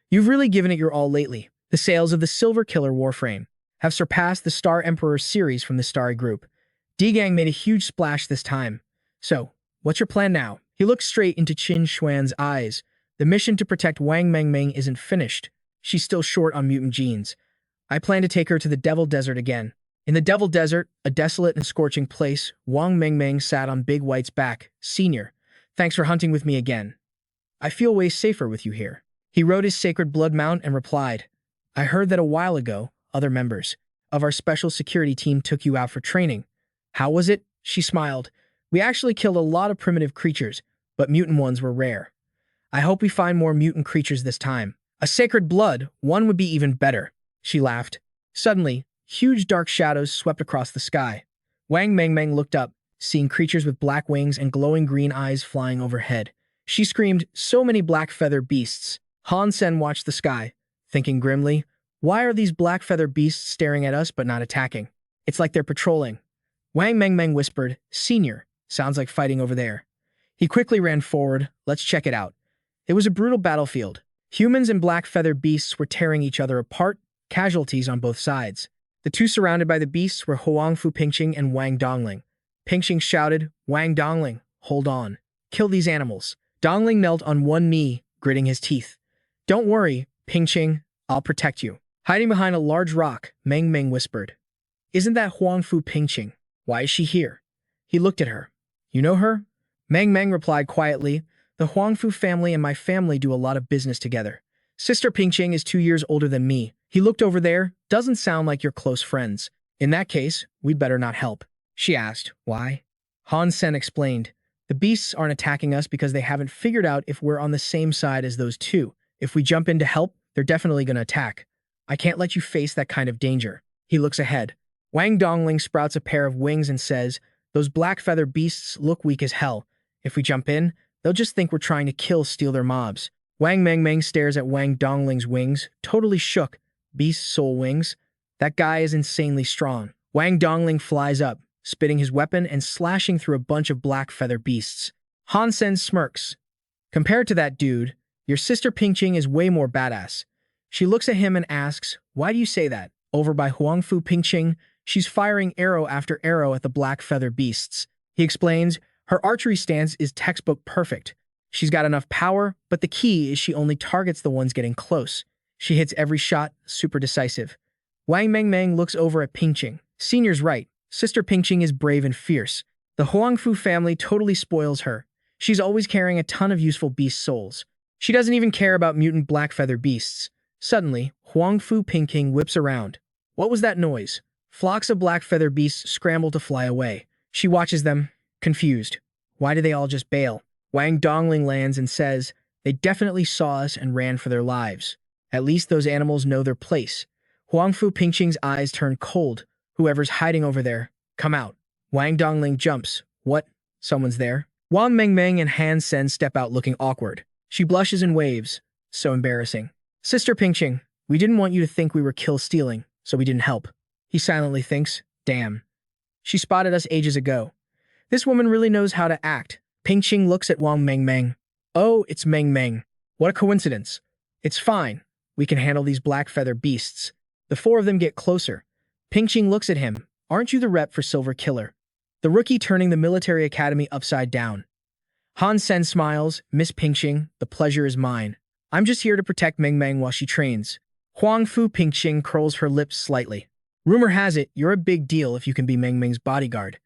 You've really given it your all lately. The sales of the Silver Killer Warframe have surpassed the Star Emperor series from the Starry Group. Digang made a huge splash this time. So, What's your plan now? He looked straight into Qin Xuan's eyes. The mission to protect Wang Mengmeng isn't finished. She's still short on mutant genes. I plan to take her to the Devil Desert again. In the Devil Desert, a desolate and scorching place, Wang Mengmeng sat on Big White's back. Senior, thanks for hunting with me again. I feel way safer with you here. He rode his sacred blood mount and replied, I heard that a while ago, other members of our special security team took you out for training. How was it? She smiled. We actually killed a lot of primitive creatures, but mutant ones were rare. I hope we find more mutant creatures this time. A sacred blood, one would be even better. She laughed. Suddenly, huge dark shadows swept across the sky. Wang Mengmeng looked up, seeing creatures with black wings and glowing green eyes flying overhead. She screamed, so many black feather beasts. Han Sen watched the sky, thinking grimly, why are these black feather beasts staring at us but not attacking? It's like they're patrolling. Wang Mengmeng whispered, Senior, sounds like fighting over there. He quickly ran forward. Let's check it out. It was a brutal battlefield. Humans and black feather beasts were tearing each other apart, casualties on both sides. The two surrounded by the beasts were Huangfu Pingqing and Wang Dongling. Pingqing shouted, Wang Dongling, hold on. Kill these animals. Dongling knelt on one knee, gritting his teeth. Don't worry, Pingqing, I'll protect you. Hiding behind a large rock, Meng Meng whispered. Isn't that Huangfu Pingqing? Why is she here? He looked at her. You know her? Meng Meng replied quietly, the Huangfu family and my family do a lot of business together. Sister Pingqing is 2 years older than me. He looked over there. Doesn't sound like you're close friends. In that case, we'd better not help. She asked, why? Han Sen explained, the beasts aren't attacking us because they haven't figured out if we're on the same side as those two. If we jump in to help, they're definitely going to attack. I can't let you face that kind of danger. He looks ahead. Wang Dongling sprouts a pair of wings and says, those black feather beasts look weak as hell. If we jump in, they'll just think we're trying to steal their mobs. Wang Mengmeng stares at Wang Dongling's wings, totally shook. Beast soul wings? That guy is insanely strong. Wang Dongling flies up, spitting his weapon and slashing through a bunch of black feather beasts. Han Sen smirks. Compared to that dude, your sister Pingqing is way more badass. She looks at him and asks, why do you say that? Over by Huangfu Pingqing, she's firing arrow after arrow at the black feather beasts. He explains, her archery stance is textbook perfect. She's got enough power, but the key is she only targets the ones getting close. She hits every shot, super decisive. Wang Mengmeng looks over at Pingqing. Senior's right. Sister Pingqing is brave and fierce. The Huangfu family totally spoils her. She's always carrying a ton of useful beast souls. She doesn't even care about mutant black feather beasts. Suddenly, Huangfu Pingqing whips around. What was that noise? Flocks of black feather beasts scramble to fly away. She watches them, confused. Why do they all just bail? Wang Dongling lands and says, they definitely saw us and ran for their lives. At least those animals know their place. Huangfu Pingqing's eyes turn cold. Whoever's hiding over there, come out. Wang Dongling jumps. What? Someone's there? Wang Mengmeng and Han Sen step out looking awkward. She blushes and waves. So embarrassing. Sister Pingqing, we didn't want you to think we were stealing, so we didn't help. He silently thinks, damn. She spotted us ages ago. This woman really knows how to act. Pingqing looks at Wang Mengmeng. Oh, it's Mengmeng. What a coincidence. It's fine. We can handle these black feather beasts. The four of them get closer. Pingqing looks at him. Aren't you the rep for Silver Killer? The rookie turning the military academy upside down. Han Sen smiles. Miss Pingqing, the pleasure is mine. I'm just here to protect Mengmeng while she trains. Huangfu Pingqing curls her lips slightly. Rumor has it, you're a big deal if you can be Mengmeng's bodyguard.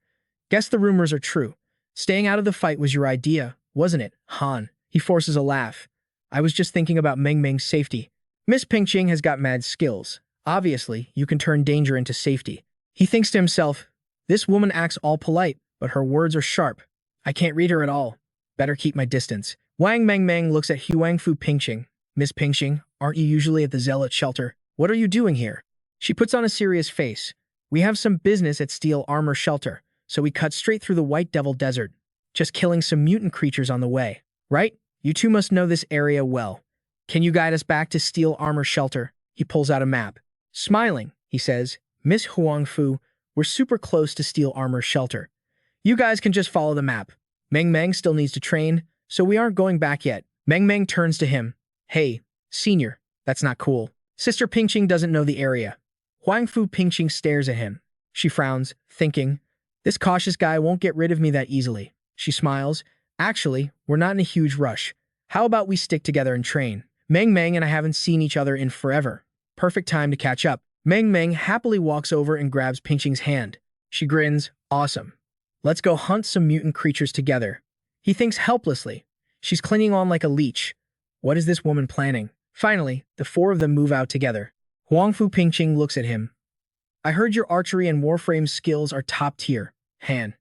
Guess the rumors are true. Staying out of the fight was your idea, wasn't it, Han? He forces a laugh. I was just thinking about Mengmeng's safety. Miss Pingqing has got mad skills. Obviously, you can turn danger into safety. He thinks to himself, this woman acts all polite, but her words are sharp. I can't read her at all. Better keep my distance. Wang Mengmeng looks at Huangfu Pingqing. Miss Pingqing, aren't you usually at the Zealot shelter? What are you doing here? She puts on a serious face. We have some business at Steel Armor Shelter, so we cut straight through the White Devil Desert, just killing some mutant creatures on the way. Right? You two must know this area well. Can you guide us back to Steel Armor Shelter? He pulls out a map. Smiling, he says, Miss Huangfu, we're super close to Steel Armor Shelter. You guys can just follow the map. Mengmeng still needs to train, so we aren't going back yet. Mengmeng turns to him. Hey, senior, that's not cool. Sister Pingqing doesn't know the area. Huangfu Pingqing stares at him. She frowns, thinking, this cautious guy won't get rid of me that easily. She smiles. Actually, we're not in a huge rush. How about we stick together and train? Meng Meng and I haven't seen each other in forever. Perfect time to catch up. Meng Meng happily walks over and grabs Pingqing's hand. She grins. Awesome. Let's go hunt some mutant creatures together. He thinks helplessly. She's clinging on like a leech. What is this woman planning? Finally, the four of them move out together. Huangfu Pingqing looks at him. I heard your archery and warframe skills are top tier, Han.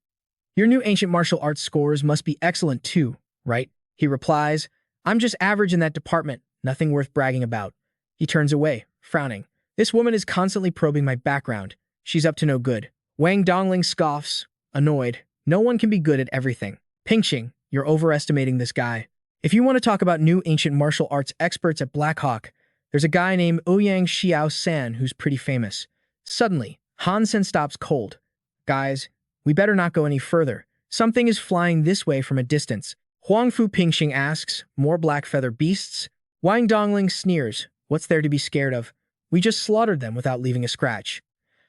Your new ancient martial arts scores must be excellent too, right? He replies, I'm just average in that department, nothing worth bragging about. He turns away, frowning. This woman is constantly probing my background. She's up to no good. Wang Dongling scoffs, annoyed. No one can be good at everything. Pingqing, you're overestimating this guy. If you want to talk about new ancient martial arts experts at Blackhawk, there's a guy named Ouyang Xiao San who's pretty famous. Suddenly, Han Sen stops cold. Guys, we better not go any further. Something is flying this way from a distance. Huangfu Pingqing asks, more black feather beasts? Wang Dongling sneers, what's there to be scared of? We just slaughtered them without leaving a scratch.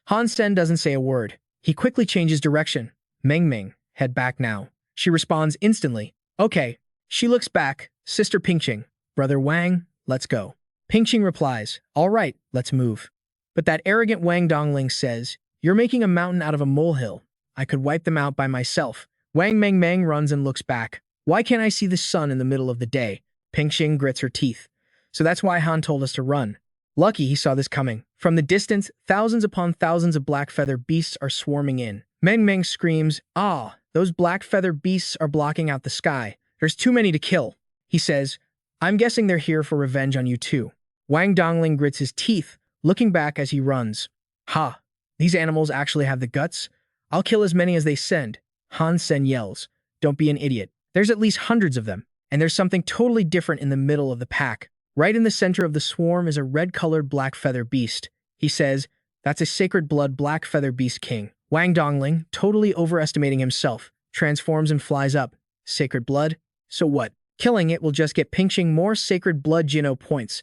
Han Sen doesn't say a word. He quickly changes direction. Meng Meng, head back now. She responds instantly. Okay. She looks back. Sister Pingqing, Brother Wang, let's go. Pingqing replies, all right, let's move. But that arrogant Wang Dongling says, you're making a mountain out of a molehill. I could wipe them out by myself. Wang Meng Meng runs and looks back. Why can't I see the sun in the middle of the day? Pingqing grits her teeth. So that's why Han told us to run. Lucky he saw this coming. From the distance, thousands upon thousands of black feather beasts are swarming in. Meng Meng screams, ah, those black feather beasts are blocking out the sky. There's too many to kill. He says, I'm guessing they're here for revenge on you too. Wang Dongling grits his teeth, looking back as he runs. Ha, these animals actually have the guts? I'll kill as many as they send. Han Sen yells, don't be an idiot. There's at least hundreds of them, and there's something totally different in the middle of the pack. Right in the center of the swarm is a red-colored black feather beast. He says, that's a sacred blood black feather beast king. Wang Dongling, totally overestimating himself, transforms and flies up. Sacred blood? So what? Killing it will just get Pingqing more sacred blood Jino points.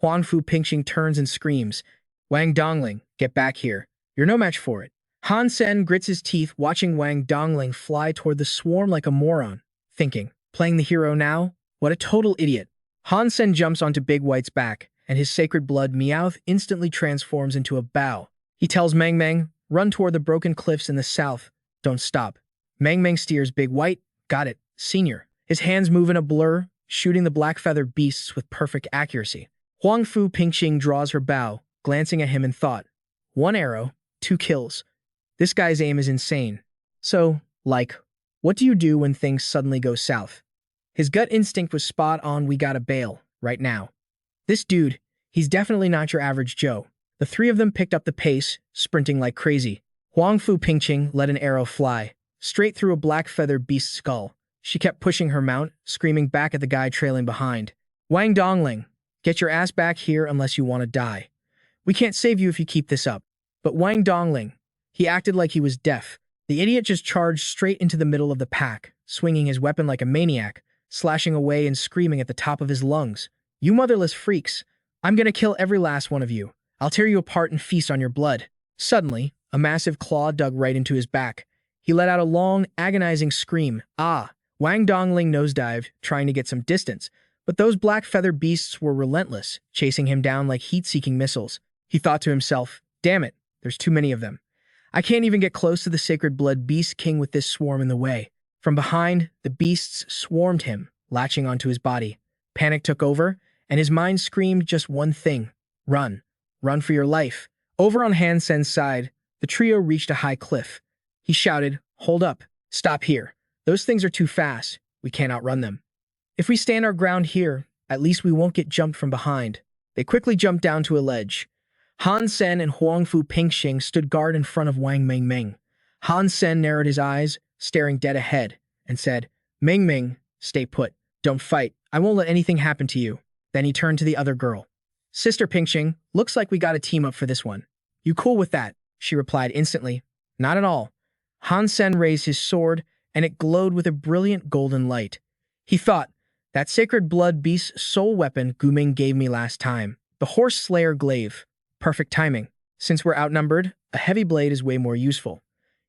Huangfu Pingqing turns and screams, Wang Dongling, get back here. You're no match for it. Han Sen grits his teeth watching Wang Dongling fly toward the swarm like a moron, thinking, playing the hero now? What a total idiot. Han Sen jumps onto Big White's back, and his sacred blood Meowth instantly transforms into a bow. He tells Meng Meng, run toward the broken cliffs in the south. Don't stop. Meng Meng steers Big White. Got it, senior. His hands move in a blur, shooting the black feather beasts with perfect accuracy. Huangfu Pingqing draws her bow, glancing at him in thought. 1 arrow, 2 kills. This guy's aim is insane. So, what do you do when things suddenly go south? His gut instinct was spot on. We gotta bail, right now. This dude, he's definitely not your average Joe. The three of them picked up the pace, sprinting like crazy. Huangfu Pingqing let an arrow fly, straight through a black feather beast's skull. She kept pushing her mount, screaming back at the guy trailing behind. Wang Dongling, get your ass back here unless you want to die. We can't save you if you keep this up. But Wang Dongling, he acted like he was deaf. The idiot just charged straight into the middle of the pack, swinging his weapon like a maniac, slashing away and screaming at the top of his lungs. You motherless freaks! I'm gonna kill every last one of you. I'll tear you apart and feast on your blood. Suddenly, a massive claw dug right into his back. He let out a long, agonizing scream. Ah! Wang Dongling nosedived, trying to get some distance, but those black feather beasts were relentless, chasing him down like heat-seeking missiles. He thought to himself, damn it, there's too many of them. I can't even get close to the sacred blood beast king with this swarm in the way. From behind, the beasts swarmed him, latching onto his body. Panic took over, and his mind screamed just one thing. Run. Run for your life. Over on Han Sen's side, the trio reached a high cliff. He shouted, hold up. Stop here. Those things are too fast. We can't outrun them. If we stand our ground here, at least we won't get jumped from behind. They quickly jumped down to a ledge. Han Sen and Huangfu Pingqing stood guard in front of Wang Meng Meng. Han Sen narrowed his eyes, staring dead ahead, and said, Meng Meng, stay put. Don't fight. I won't let anything happen to you. Then he turned to the other girl. Sister Pingqing, looks like we got a team up for this one. You cool with that? She replied instantly. Not at all. Han Sen raised his sword, and it glowed with a brilliant golden light. He thought, that sacred blood beast's soul weapon Guming gave me last time. The horse slayer glaive. Perfect timing. Since we're outnumbered, a heavy blade is way more useful.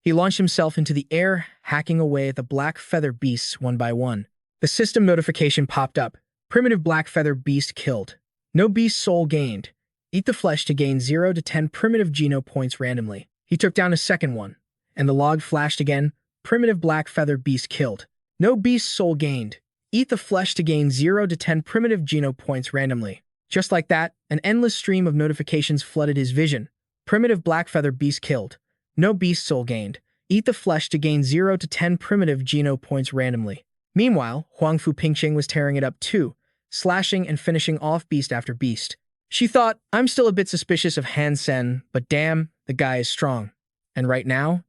He launched himself into the air, hacking away at the black feather beasts one by one. The system notification popped up. Primitive black feather beast killed. No beast soul gained. Eat the flesh to gain 0 to 10 primitive geno points randomly. He took down a second one, and the log flashed again. Primitive black feather beast killed. No beast soul gained. Eat the flesh to gain 0 to 10 primitive geno points randomly. Just like that, an endless stream of notifications flooded his vision. Primitive black feather beast killed. No beast soul gained. Eat the flesh to gain 0 to 10 primitive geno points randomly. Meanwhile, Huang Fu Pingqing was tearing it up too, slashing and finishing off beast after beast. She thought, I'm still a bit suspicious of Han Sen, but damn, the guy is strong. And right now,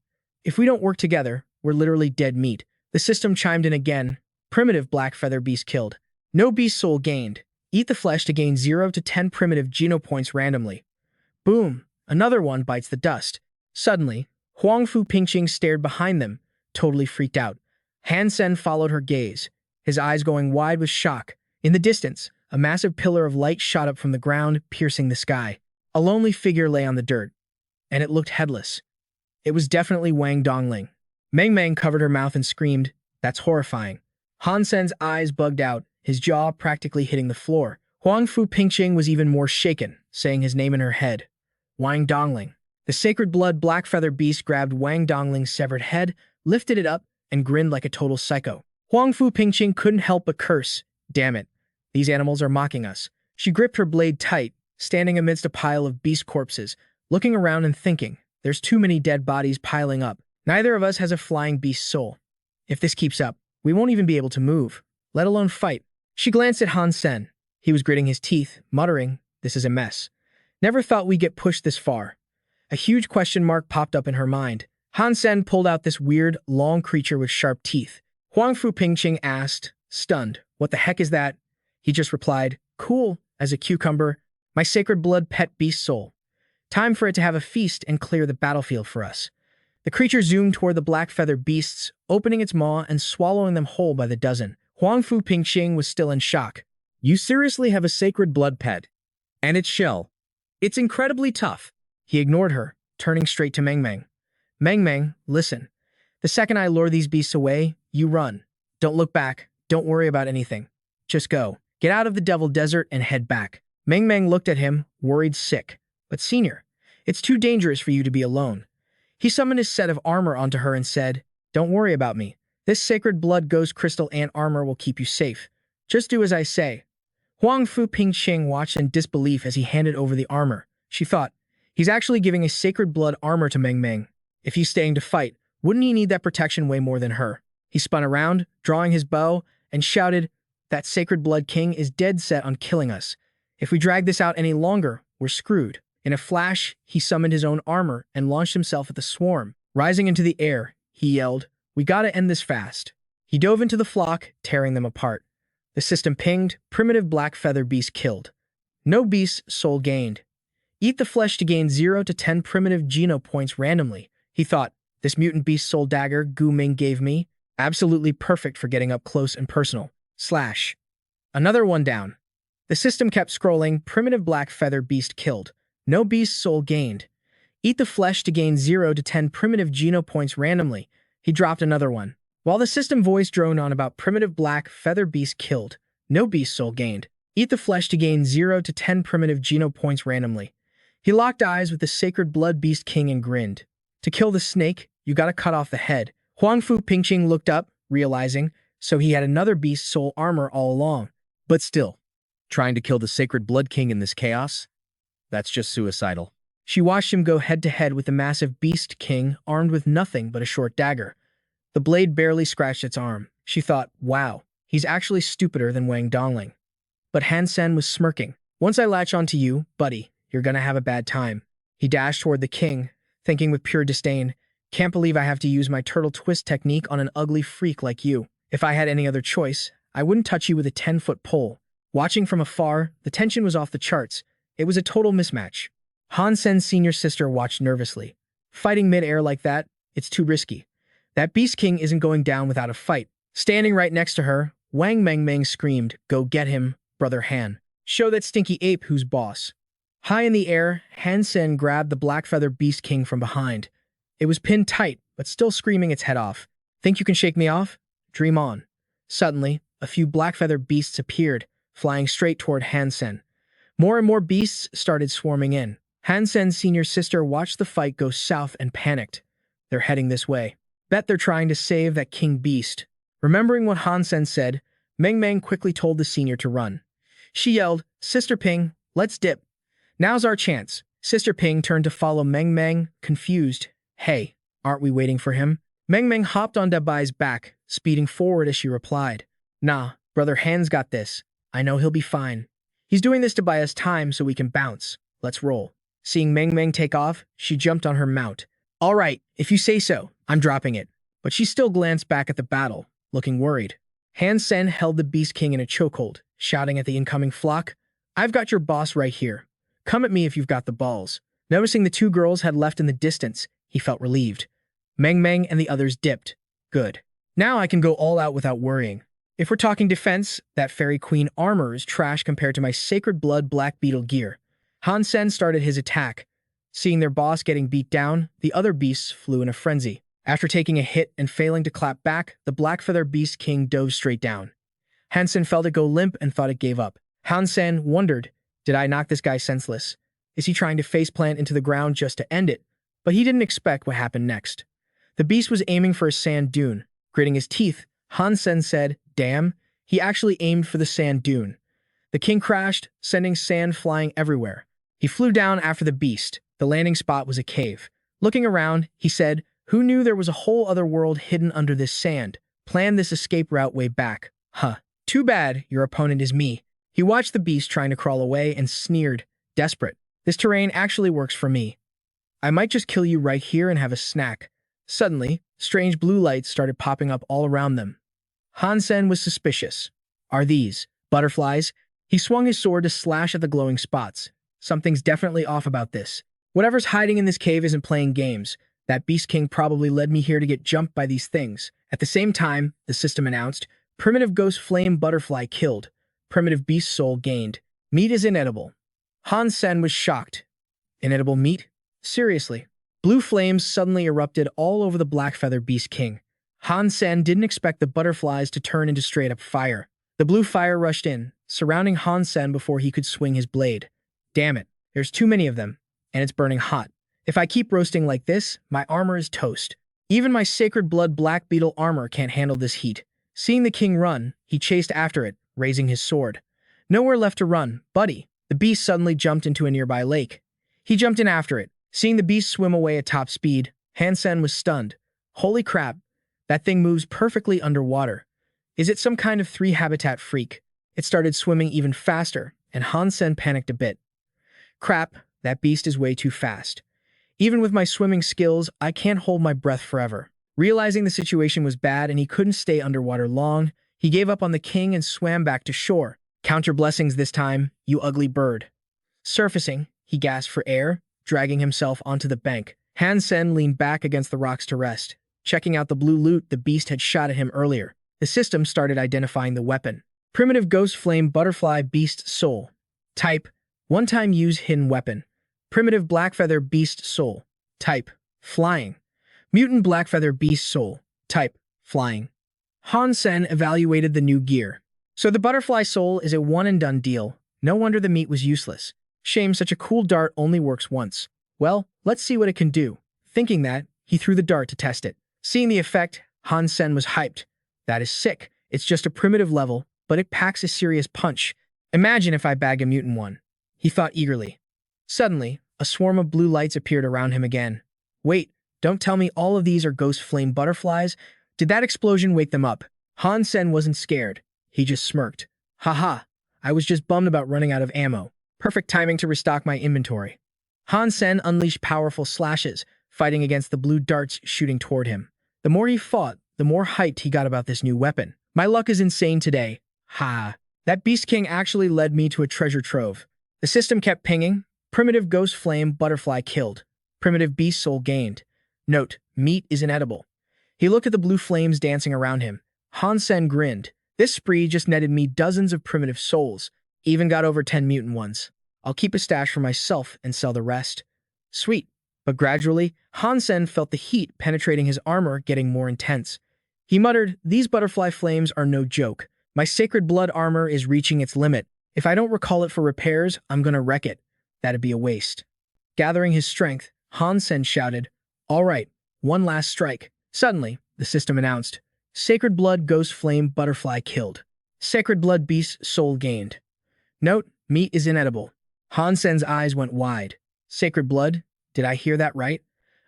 if we don't work together, we're literally dead meat. The system chimed in again. Primitive black feather beast killed. No beast soul gained. Eat the flesh to gain 0 to 10 primitive geno points randomly. Boom, another one bites the dust. Suddenly, Huang Fu Pingqing stared behind them, totally freaked out. Han Sen followed her gaze, his eyes going wide with shock. In the distance, a massive pillar of light shot up from the ground, piercing the sky. A lonely figure lay on the dirt, and it looked headless. It was definitely Wang Dongling. Meng Meng covered her mouth and screamed, "That's horrifying." Han Sen's eyes bugged out, his jaw practically hitting the floor. Huang Fu Pingqing was even more shaken, saying his name in her head. Wang Dongling. The sacred blood black feather beast grabbed Wang Dongling's severed head, lifted it up, and grinned like a total psycho. Huang Fu Pingqing couldn't help but curse. Damn it. These animals are mocking us. She gripped her blade tight, standing amidst a pile of beast corpses, looking around and thinking, there's too many dead bodies piling up. Neither of us has a flying beast soul. If this keeps up, we won't even be able to move, let alone fight. She glanced at Han Sen. He was gritting his teeth, muttering, this is a mess. Never thought we'd get pushed this far. A huge question mark popped up in her mind. Han Sen pulled out this weird, long creature with sharp teeth. Huang Fu Pingqing asked, stunned, what the heck is that? He just replied, cool, as a cucumber, my sacred blood pet beast soul. Time for it to have a feast and clear the battlefield for us. The creature zoomed toward the black feather beasts, opening its maw and swallowing them whole by the dozen. Huang Fu Pingqing was still in shock. You seriously have a sacred blood pet? And its shell? It's incredibly tough. He ignored her, turning straight to Meng Meng. Meng Meng, listen. The second I lure these beasts away, you run. Don't look back. Don't worry about anything. Just go. Get out of the devil desert and head back. Meng Meng looked at him, worried sick. But senior, it's too dangerous for you to be alone. He summoned his set of armor onto her and said, don't worry about me. This sacred blood ghost crystal ant armor will keep you safe. Just do as I say. Huang Fu Pingqing watched in disbelief as he handed over the armor. She thought, he's actually giving a sacred blood armor to Meng Meng. If he's staying to fight, wouldn't he need that protection way more than her? He spun around, drawing his bow, and shouted, that sacred blood king is dead set on killing us. If we drag this out any longer, we're screwed. In a flash, he summoned his own armor and launched himself at the swarm. Rising into the air, he yelled, we gotta end this fast. He dove into the flock, tearing them apart. The system pinged, primitive black feather beast killed. No beast soul gained. Eat the flesh to gain 0 to 10 primitive geno points randomly. He thought, this mutant beast soul dagger Gu Ming gave me, absolutely perfect for getting up close and personal. Slash. Another one down. The system kept scrolling, primitive black feather beast killed. No beast soul gained. Eat the flesh to gain 0 to 10 primitive geno points randomly. He dropped another one. While the system voice droned on about primitive black feather beast killed. No beast soul gained. Eat the flesh to gain 0 to 10 primitive geno points randomly. He locked eyes with the sacred blood beast king and grinned. To kill the snake, you gotta cut off the head. Huang Fu Pingqing looked up, realizing, so he had another beast soul armor all along. But still, trying to kill the sacred blood king in this chaos? That's just suicidal. She watched him go head-to-head with the massive beast king, armed with nothing but a short dagger. The blade barely scratched its arm. She thought, wow, he's actually stupider than Wang Dongling. But Han Sen was smirking. Once I latch onto you, buddy, you're gonna have a bad time. He dashed toward the king, thinking with pure disdain, can't believe I have to use my turtle twist technique on an ugly freak like you. If I had any other choice, I wouldn't touch you with a 10-foot pole. Watching from afar, the tension was off the charts. It was a total mismatch. Han Sen's senior sister watched nervously. Fighting mid-air like that, it's too risky. That beast king isn't going down without a fight. Standing right next to her, Wang Meng Meng screamed, go get him, brother Han. Show that stinky ape who's boss. High in the air, Han Sen grabbed the black feather beast king from behind. It was pinned tight, but still screaming its head off. Think you can shake me off? Dream on. Suddenly, a few black feather beasts appeared, flying straight toward Han Sen. More and more beasts started swarming in. Han Sen's senior sister watched the fight go south and panicked. They're heading this way. Bet they're trying to save that king beast. Remembering what Han Sen said, Meng Meng quickly told the senior to run. She yelled, Sister Ping, let's dip. Now's our chance. Sister Ping turned to follow Meng Meng, confused. Hey, aren't we waiting for him? Meng Meng hopped on Dabai's back, speeding forward as she replied. Nah, brother Han's got this. I know he'll be fine. He's doing this to buy us time so we can bounce. Let's roll. Seeing Meng Meng take off, she jumped on her mount. All right, if you say so, I'm dropping it. But she still glanced back at the battle, looking worried. Han Sen held the Beast King in a chokehold, shouting at the incoming flock, I've got your boss right here. Come at me if you've got the balls. Noticing the two girls had left in the distance, he felt relieved. Meng Meng and the others dipped. Good. Now I can go all out without worrying. If we're talking defense, that Fairy Queen armor is trash compared to my Sacred Blood Black Beetle gear. Han Sen started his attack. Seeing their boss getting beat down, the other beasts flew in a frenzy. After taking a hit and failing to clap back, the Black Feather Beast King dove straight down. Han Sen felt it go limp and thought it gave up. Han Sen wondered, did I knock this guy senseless? Is he trying to faceplant into the ground just to end it? But he didn't expect what happened next. The beast was aiming for a sand dune. Gritting his teeth, Han Sen said, damn, he actually aimed for the sand dune. The king crashed, sending sand flying everywhere. He flew down after the beast. The landing spot was a cave. Looking around, he said, who knew there was a whole other world hidden under this sand? Planned this escape route way back. Huh. Too bad your opponent is me. He watched the beast trying to crawl away and sneered, desperate. This terrain actually works for me. I might just kill you right here and have a snack. Suddenly, strange blue lights started popping up all around them. Han Sen was suspicious. Are these butterflies? He swung his sword to slash at the glowing spots. Something's definitely off about this. Whatever's hiding in this cave isn't playing games. That Beast King probably led me here to get jumped by these things. At the same time, the system announced, Primitive Ghost Flame Butterfly killed. Primitive Beast Soul gained. Meat is inedible. Han Sen was shocked. Inedible meat? Seriously. Blue flames suddenly erupted all over the Black Feather Beast King. Han Sen didn't expect the butterflies to turn into straight-up fire. The blue fire rushed in, surrounding Han Sen before he could swing his blade. Damn it, there's too many of them, and it's burning hot. If I keep roasting like this, my armor is toast. Even my Sacred Blood Black Beetle armor can't handle this heat. Seeing the king run, he chased after it, raising his sword. Nowhere left to run, buddy. The beast suddenly jumped into a nearby lake. He jumped in after it. Seeing the beast swim away at top speed, Han Sen was stunned. Holy crap, that thing moves perfectly underwater. Is it some kind of 3 habitat freak? It started swimming even faster, and Han Sen panicked a bit. Crap, that beast is way too fast. Even with my swimming skills, I can't hold my breath forever. Realizing the situation was bad and he couldn't stay underwater long, he gave up on the king and swam back to shore. Count your blessings this time, you ugly bird. Surfacing, he gasped for air, dragging himself onto the bank. Han Sen leaned back against the rocks to rest. Checking out the blue loot the beast had shot at him earlier, the system started identifying the weapon. Primitive Ghost Flame Butterfly Beast Soul. Type, one-time use hidden weapon. Primitive Blackfeather Beast Soul. Type, flying. Mutant Blackfeather Beast Soul. Type, flying. Han Sen evaluated the new gear. So the Butterfly Soul is a one-and-done deal. No wonder the meat was useless. Shame such a cool dart only works once. Well, let's see what it can do. Thinking that, he threw the dart to test it. Seeing the effect, Han Sen was hyped. That is sick. It's just a primitive level, but it packs a serious punch. Imagine if I bag a mutant one. He thought eagerly. Suddenly, a swarm of blue lights appeared around him again. Wait, don't tell me all of these are ghost flame butterflies? Did that explosion wake them up? Han Sen wasn't scared. He just smirked. Haha, I was just bummed about running out of ammo. Perfect timing to restock my inventory. Han Sen unleashed powerful slashes, fighting against the blue darts shooting toward him. The more he fought, the more hyped he got about this new weapon. My luck is insane today. Ha. That Beast King actually led me to a treasure trove. The system kept pinging. Primitive Ghost Flame Butterfly killed. Primitive Beast Soul gained. Note, meat is inedible. He looked at the blue flames dancing around him. Han Sen grinned. This spree just netted me dozens of primitive souls. Even got over 10 mutant ones. I'll keep a stash for myself and sell the rest. Sweet. But gradually, Han Sen felt the heat penetrating his armor getting more intense. He muttered, "These butterfly flames are no joke. My sacred blood armor is reaching its limit. If I don't recall it for repairs, I'm gonna wreck it. That'd be a waste." Gathering his strength, Han Sen shouted, "All right, one last strike." Suddenly, the system announced, "Sacred Blood Ghost Flame Butterfly killed. Sacred Blood Beast Soul gained. Note, meat is inedible." Han Sen's eyes went wide. Sacred Blood? Did I hear that right?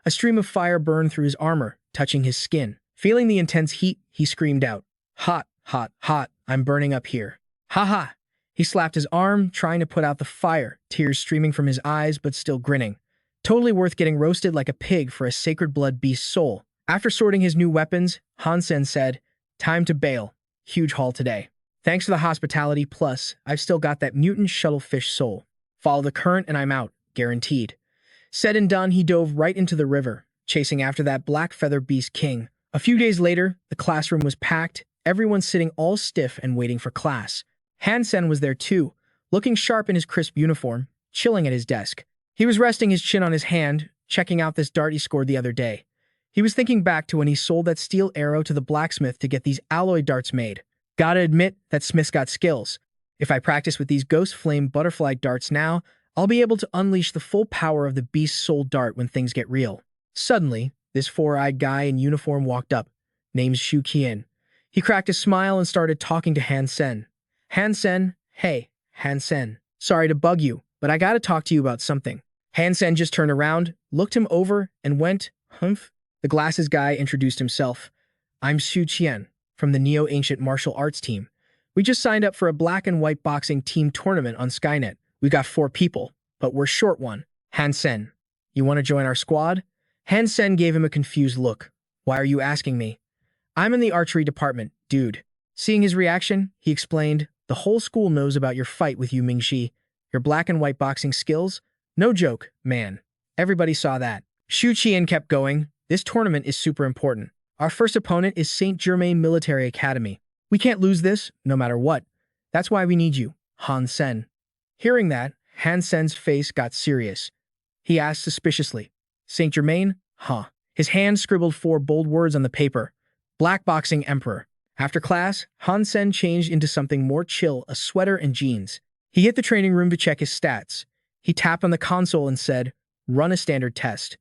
A stream of fire burned through his armor, touching his skin. Feeling the intense heat, he screamed out, "Hot, hot, hot, I'm burning up here." "Ha ha!" He slapped his arm, trying to put out the fire, tears streaming from his eyes but still grinning. Totally worth getting roasted like a pig for a sacred blood beast soul. After sorting his new weapons, Han Sen said, "Time to bail. Huge haul today. Thanks for the hospitality, plus, I've still got that mutant shuttlefish soul. Follow the current and I'm out, guaranteed." Said and done, he dove right into the river, chasing after that black feather beast king. A few days later, the classroom was packed, everyone sitting all stiff and waiting for class. Han Sen was there too, looking sharp in his crisp uniform, chilling at his desk. He was resting his chin on his hand, checking out this dart he scored the other day. He was thinking back to when he sold that steel arrow to the blacksmith to get these alloy darts made. Gotta admit, that smith's got skills. If I practice with these ghost flame butterfly darts now, I'll be able to unleash the full power of the beast's soul dart when things get real. Suddenly, this four-eyed guy in uniform walked up, named Shu Qian. He cracked a smile and started talking to Han Sen. "Han Sen, hey, Han Sen. Sorry to bug you, but I gotta talk to you about something." Han Sen just turned around, looked him over, and went, "Humph." The glasses guy introduced himself. "I'm Shu Qian, from the Neo-Ancient Martial Arts team. We just signed up for a black and white boxing team tournament on Skynet. We got 4 people, but we're short one." "Han Sen, you want to join our squad?" Han Sen gave him a confused look. "Why are you asking me?" "I'm in the archery department, dude." Seeing his reaction, he explained, "The whole school knows about your fight with Yu Mingxi. Your black and white boxing skills? No joke, man. Everybody saw that." Shu Qian kept going, "This tournament is super important. Our first opponent is Saint Germain Military Academy. We can't lose this, no matter what. That's why we need you, Han Sen." Hearing that, Han Sen's face got serious. He asked suspiciously, "Saint Germain? Huh." His hand scribbled 4 bold words on the paper. "Black Boxing Emperor." After class, Han Sen changed into something more chill, a sweater and jeans. He hit the training room to check his stats. He tapped on the console and said, "Run a standard test.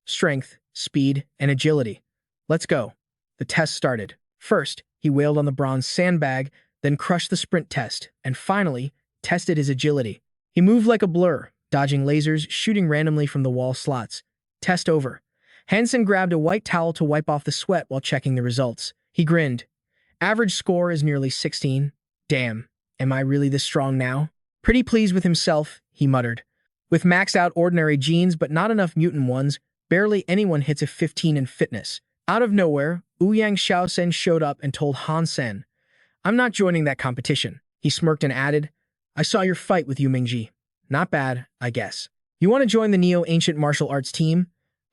Strength, speed, and agility. Let's go." The test started. First, he wailed on the bronze sandbag, then crushed the sprint test, and finally, tested his agility. He moved like a blur, dodging lasers, shooting randomly from the wall slots. Test over. Han Sen grabbed a white towel to wipe off the sweat while checking the results. He grinned. Average score is nearly 16. Damn, am I really this strong now? Pretty pleased with himself, he muttered. With maxed out ordinary genes but not enough mutant ones, barely anyone hits a 15 in fitness. Out of nowhere, Ouyang Xiaosen showed up and told Han Sen, "I'm not joining that competition." He smirked and added, "I saw your fight with Yu Mingji. Not bad, I guess. You want to join the Neo-Ancient Martial Arts team?"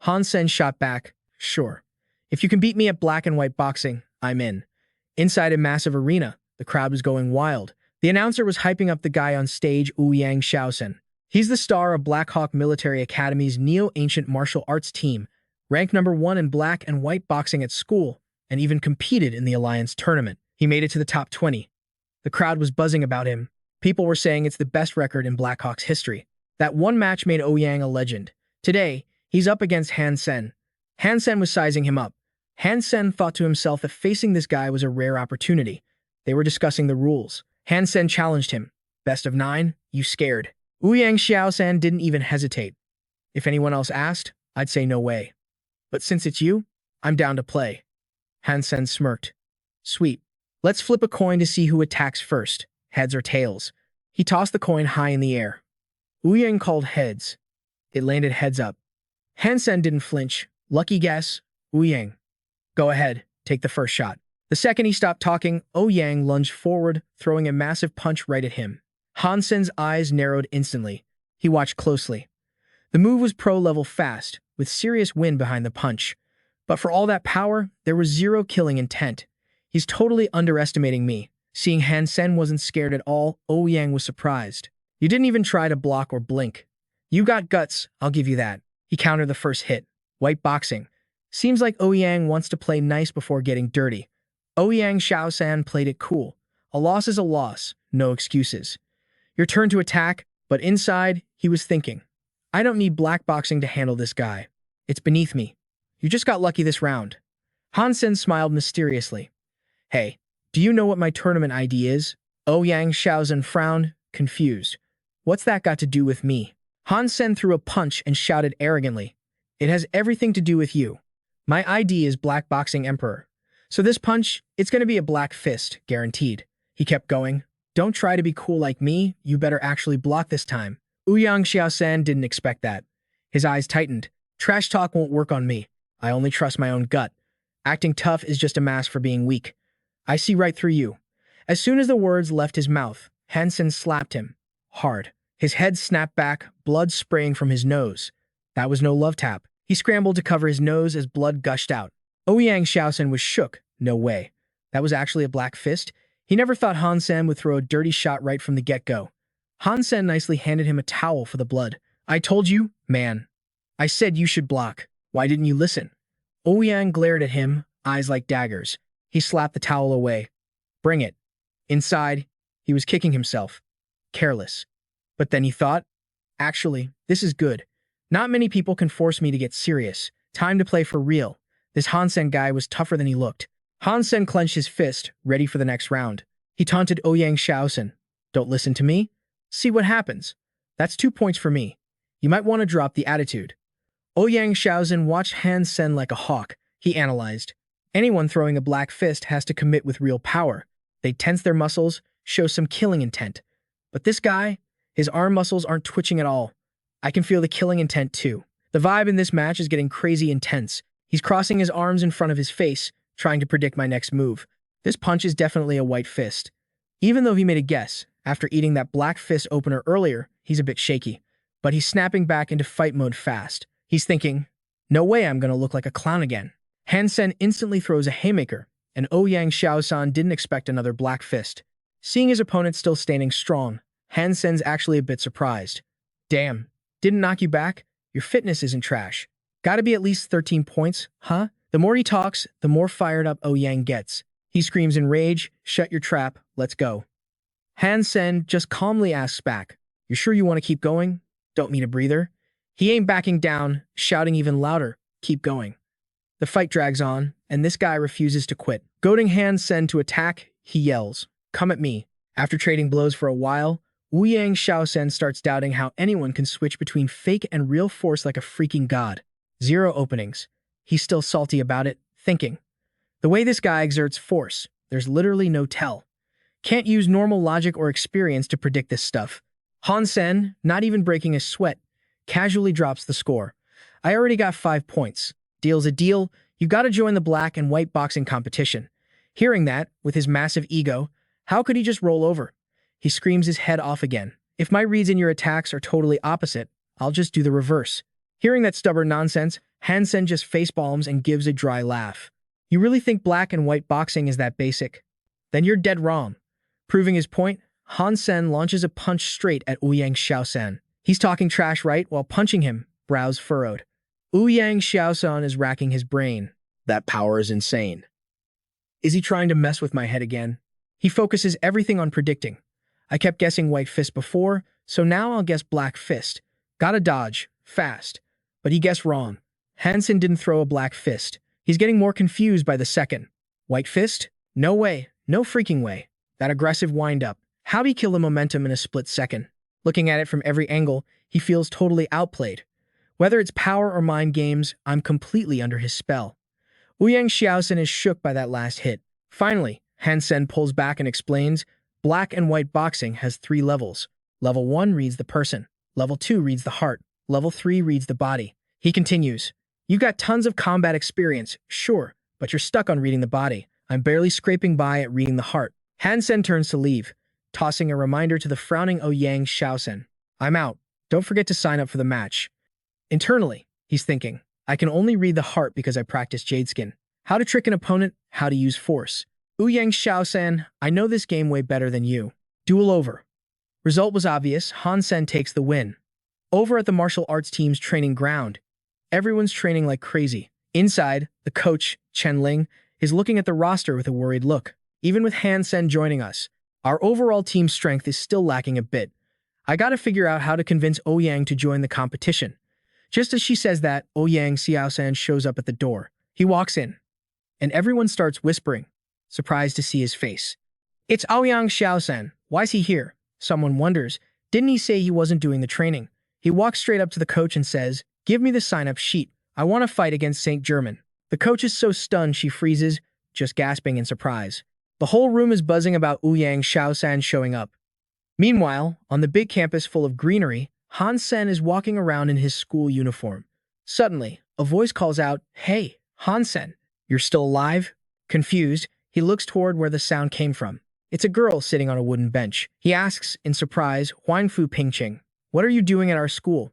Han Sen shot back, "Sure. If you can beat me at black and white boxing, I'm in." Inside a massive arena, the crowd was going wild. The announcer was hyping up the guy on stage, Ouyang Xiaosen. He's the star of Black Hawk Military Academy's Neo-Ancient Martial Arts team, ranked number 1 in black and white boxing at school, and even competed in the Alliance tournament. He made it to the top 20. The crowd was buzzing about him. People were saying it's the best record in Black Hawk's history. That one match made Ouyang a legend. Today, he's up against Han Sen. Han Sen was sizing him up. Han Sen thought to himself that facing this guy was a rare opportunity. They were discussing the rules. Han Sen challenged him. "Best of 9? You scared?" Ouyang Xiaosan didn't even hesitate. "If anyone else asked, I'd say no way. But since it's you, I'm down to play." Han Sen smirked. "Sweet. Let's flip a coin to see who attacks first, heads or tails." He tossed the coin high in the air. Ouyang called heads. It landed heads up. Han Sen didn't flinch. "Lucky guess, Ouyang. Go ahead, take the first shot." The second he stopped talking, Ouyang lunged forward, throwing a massive punch right at him. Han Sen's eyes narrowed instantly. He watched closely. The move was pro-level fast, with serious wind behind the punch. But for all that power, there was zero killing intent. "He's totally underestimating me." Seeing Han Sen wasn't scared at all, Ouyang was surprised. "You didn't even try to block or blink. You got guts, I'll give you that." He countered the first hit. White boxing. Seems like Ouyang wants to play nice before getting dirty. Ouyang Xiaosan played it cool. A loss is a loss, no excuses. Your turn to attack, but inside, he was thinking, I don't need black boxing to handle this guy. It's beneath me. You just got lucky this round. Han Sen smiled mysteriously. Hey, do you know what my tournament ID is? Ouyang Xiaosan frowned, confused. What's that got to do with me? Han Sen threw a punch and shouted arrogantly. It has everything to do with you. My ID is Black Boxing Emperor. So this punch, it's going to be a black fist, guaranteed. He kept going. Don't try to be cool like me, you better actually block this time. Ouyang Xiaosan didn't expect that. His eyes tightened. Trash talk won't work on me. I only trust my own gut. Acting tough is just a mask for being weak. I see right through you. As soon as the words left his mouth, Han Sen slapped him. Hard. His head snapped back, blood spraying from his nose. That was no love tap. He scrambled to cover his nose as blood gushed out. Ouyang Xiaosan was shook. No way. That was actually a black fist? He never thought Han Sen would throw a dirty shot right from the get-go. Han Sen nicely handed him a towel for the blood. I told you, man. I said you should block. Why didn't you listen? Ouyang glared at him, eyes like daggers. He slapped the towel away. Bring it. Inside, he was kicking himself. Careless. But then he thought, actually, this is good. Not many people can force me to get serious. Time to play for real. This Han Sen guy was tougher than he looked. Han Sen clenched his fist, ready for the next round. He taunted Ouyang Xiaosan. Don't listen to me? See what happens. That's 2 points for me. You might want to drop the attitude. Ouyang Xiaosan watched Han Sen like a hawk. He analyzed. Anyone throwing a black fist has to commit with real power. They tense their muscles, show some killing intent. But this guy, his arm muscles aren't twitching at all. I can feel the killing intent too. The vibe in this match is getting crazy intense. He's crossing his arms in front of his face, trying to predict my next move. This punch is definitely a white fist. Even though he made a guess, after eating that black fist opener earlier, he's a bit shaky. But he's snapping back into fight mode fast. He's thinking, no way I'm gonna look like a clown again. Han Sen instantly throws a haymaker, and Ouyang Xiaosan didn't expect another black fist. Seeing his opponent still standing strong, Han Sen's actually a bit surprised. Damn, didn't knock you back? Your fitness isn't trash. Gotta be at least 13 points, huh? The more he talks, the more fired up Ouyang gets. He screams in rage, shut your trap, let's go. Han Sen just calmly asks back, you sure you want to keep going? Don't need a breather. He ain't backing down, shouting even louder, keep going. The fight drags on, and this guy refuses to quit. Goading Han Sen to attack, he yells, come at me. After trading blows for a while, Ouyang Xiaosan starts doubting how anyone can switch between fake and real force like a freaking god. 0 openings. He's still salty about it, thinking, the way this guy exerts force, there's literally no tell. Can't use normal logic or experience to predict this stuff. Han Sen, not even breaking a sweat, casually drops the score. I already got 5 points. Deal's a deal. You gotta join the black and white boxing competition. Hearing that, with his massive ego, how could he just roll over? He screams his head off again. If my reads in your attacks are totally opposite, I'll just do the reverse. Hearing that stubborn nonsense, Han Sen just facepalms and gives a dry laugh. You really think black and white boxing is that basic? Then you're dead wrong. Proving his point, Han Sen launches a punch straight at Ouyang Xiaosan. He's talking trash right while punching him, brows furrowed. Ouyang Xiaosan is racking his brain. That power is insane. Is he trying to mess with my head again? He focuses everything on predicting. I kept guessing white fist before, so now I'll guess black fist. Gotta dodge, fast. But he guessed wrong. Han Sen didn't throw a black fist. He's getting more confused by the second. White fist? No way. No freaking way. That aggressive wind-up. How'd he kill the momentum in a split second? Looking at it from every angle, he feels totally outplayed. Whether it's power or mind games, I'm completely under his spell. Ouyang Xiaosan is shook by that last hit. Finally, Han Sen pulls back and explains, black and white boxing has 3 levels. Level 1 reads the person. Level 2 reads the heart. Level 3 reads the body. He continues, you got tons of combat experience, sure, but you're stuck on reading the body. I'm barely scraping by at reading the heart. Han Sen turns to leave, tossing a reminder to the frowning Ouyang Xiaosan. I'm out. Don't forget to sign up for the match. Internally, he's thinking, I can only read the heart because I practice Jadeskin. How to trick an opponent, how to use force. Ouyang Xiaosan, I know this game way better than you. Duel over. Result was obvious, Han Sen takes the win. Over at the martial arts team's training ground, Everyone's training like crazy. Inside, the coach, Chen Ling, is looking at the roster with a worried look. Even with Han Sen joining us, our overall team strength is still lacking a bit. I gotta figure out how to convince Ouyang to join the competition. Just as she says that, Ouyang Xiaosan shows up at the door. He walks in, and everyone starts whispering, surprised to see his face. It's Ouyang Xiaosan. Why's he here? Someone wonders. Didn't he say he wasn't doing the training? He walks straight up to the coach and says, "Give me the sign-up sheet. I want to fight against St. German." The coach is so stunned she freezes, just gasping in surprise. The whole room is buzzing about Ouyang Xiaosan showing up. Meanwhile, on the big campus full of greenery, Han Sen is walking around in his school uniform. Suddenly, a voice calls out, "Hey, Han Sen, you're still alive?" Confused, he looks toward where the sound came from. It's a girl sitting on a wooden bench. He asks, in surprise, "Huangfu Pingqing, what are you doing at our school?"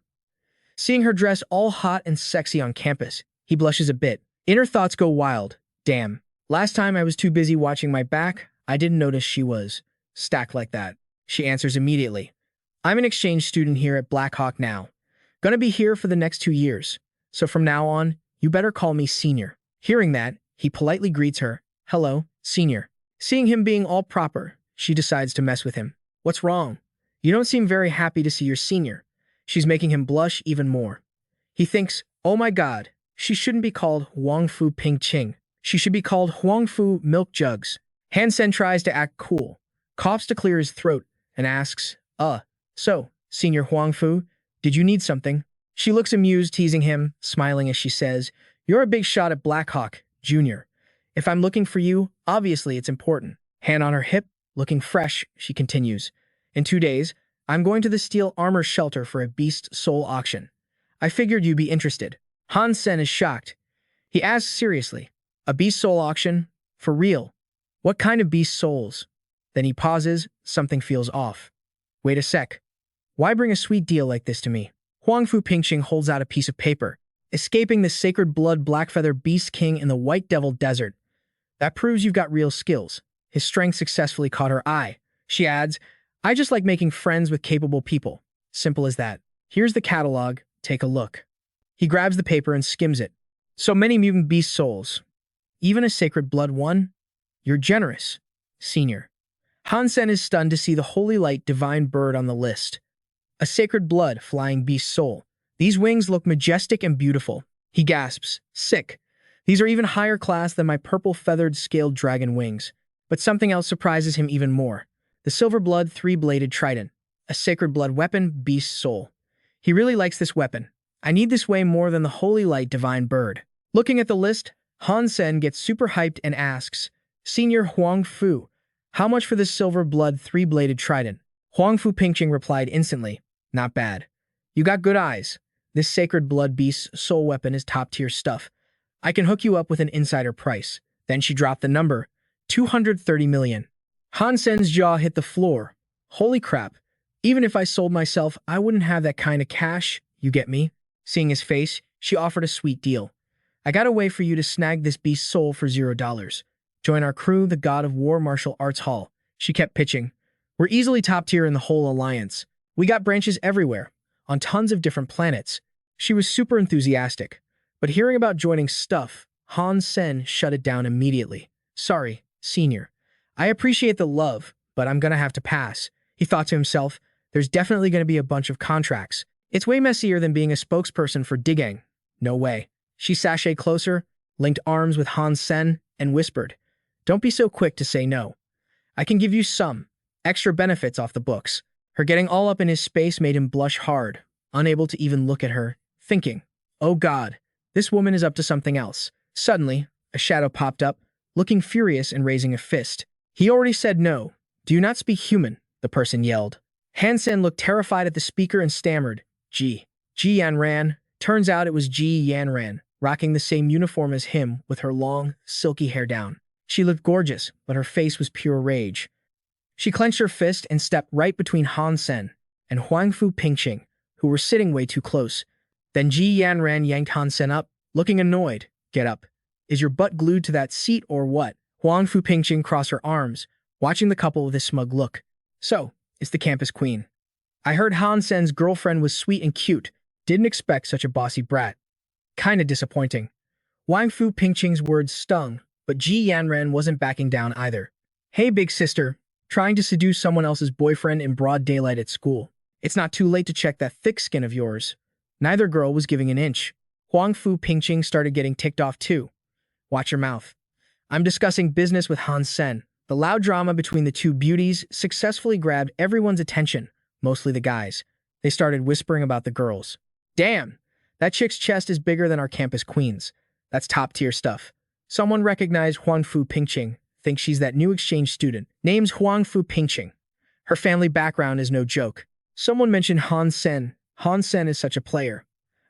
Seeing her dress all hot and sexy on campus, he blushes a bit. Inner thoughts go wild. Damn. Last time I was too busy watching my back, I didn't notice she was stacked like that. She answers immediately. "I'm an exchange student here at Black Hawk now. Gonna be here for the next 2 years. So from now on, you better call me senior." Hearing that, he politely greets her. "Hello, senior." Seeing him being all proper, she decides to mess with him. "What's wrong? You don't seem very happy to see your senior." She's making him blush even more. He thinks, "Oh my god, she shouldn't be called Huangfu Pingqing. She should be called Huangfu Milk Jugs." Han Sen tries to act cool, coughs to clear his throat, and asks, So, Senior Huangfu, did you need something?" She looks amused, teasing him, smiling as she says, "You're a big shot at Black Hawk, Jr. If I'm looking for you, obviously it's important." Hand on her hip, looking fresh, she continues, "In 2 days, I'm going to the steel armor shelter for a beast soul auction. I figured you'd be interested." Han Sen is shocked. He asks seriously, "A beast soul auction? For real? What kind of beast souls?" Then he pauses, something feels off. "Wait a sec. Why bring a sweet deal like this to me?" Huangfu Pingqing holds out a piece of paper. "Escaping the sacred blood Blackfeather Beast King in the White Devil Desert. That proves you've got real skills." His strength successfully caught her eye. She adds, "I just like making friends with capable people. Simple as that. Here's the catalog. Take a look." He grabs the paper and skims it. "So many mutant beast souls. Even a sacred blood one? You're generous, senior." Han Sen is stunned to see the holy light divine bird on the list. A sacred blood flying beast soul. These wings look majestic and beautiful. He gasps, "Sick. These are even higher class than my purple feathered scaled dragon wings." But something else surprises him even more. The silver blood three-bladed trident. A sacred blood weapon, beast soul. He really likes this weapon. I need this way more than the holy light divine bird. Looking at the list, Han Sen gets super hyped and asks, "Senior Huang Fu, how much for this silver blood three-bladed trident?" Huangfu Pingqing replied instantly, "Not bad. You got good eyes. This sacred blood beast soul weapon is top-tier stuff. I can hook you up with an insider price." Then she dropped the number, 230 million. Han Sen's jaw hit the floor. Holy crap. Even if I sold myself, I wouldn't have that kind of cash. You get me? Seeing his face, she offered a sweet deal. "I got a way for you to snag this beast soul for $0. Join our crew, the God of War Martial Arts Hall." She kept pitching. "We're easily top tier in the whole alliance. We got branches everywhere, on tons of different planets." She was super enthusiastic. But hearing about joining stuff, Han Sen shut it down immediately. "Sorry, senior. I appreciate the love, but I'm gonna have to pass." He thought to himself, there's definitely gonna be a bunch of contracts. It's way messier than being a spokesperson for Digang. No way. She sashayed closer, linked arms with Han Sen, and whispered, "Don't be so quick to say no. I can give you some extra benefits off the books." Her getting all up in his space made him blush hard, unable to even look at her, thinking, "Oh God, this woman is up to something else." Suddenly, a shadow popped up, looking furious and raising a fist. "He already said no. Do you not speak human?" the person yelled. Han Sen looked terrified at the speaker and stammered, Ji Yanran." Turns out it was Ji Yanran, rocking the same uniform as him with her long, silky hair down. She looked gorgeous, but her face was pure rage. She clenched her fist and stepped right between Han Sen and Huangfu Pingqing, who were sitting way too close. Then Ji Yanran yanked Han Sen up, looking annoyed. "Get up. Is your butt glued to that seat or what?" Huangfu Pingqing crossed her arms, watching the couple with a smug look. "So, it's the campus queen. I heard Han Sen's girlfriend was sweet and cute. Didn't expect such a bossy brat." Kinda disappointing. Wang Fu Pingqing's words stung, but Ji Yanran wasn't backing down either. Hey, big sister, trying to seduce someone else's boyfriend in broad daylight at school. It's not too late to check that thick skin of yours. Neither girl was giving an inch. Huang Fu Pingqing started getting ticked off too. Watch your mouth. I'm discussing business with Han Sen. The loud drama between the two beauties successfully grabbed everyone's attention, mostly the guys. They started whispering about the girls. Damn, that chick's chest is bigger than our campus queen's. That's top-tier stuff. Someone recognized Huang Fu Pingqing, thinks she's that new exchange student. Name's Huang Fu Pingqing. Her family background is no joke. Someone mentioned Han Sen. Han Sen is such a player.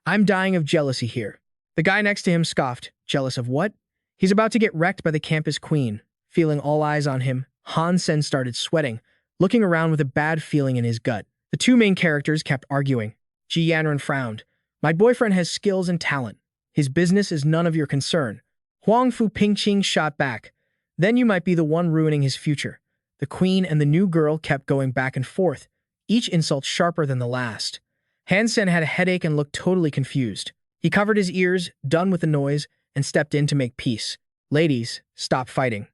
I'm dying of jealousy here. The guy next to him scoffed. Jealous of what? He's about to get wrecked by the campus queen. Feeling all eyes on him, Han Sen started sweating, looking around with a bad feeling in his gut. The two main characters kept arguing. Ji Yanran frowned. My boyfriend has skills and talent. His business is none of your concern. Huang Fu Pingqing shot back. Then you might be the one ruining his future. The queen and the new girl kept going back and forth, each insult sharper than the last. Han Sen had a headache and looked totally confused. He covered his ears, done with the noise, and stepped in to make peace. Ladies, stop fighting.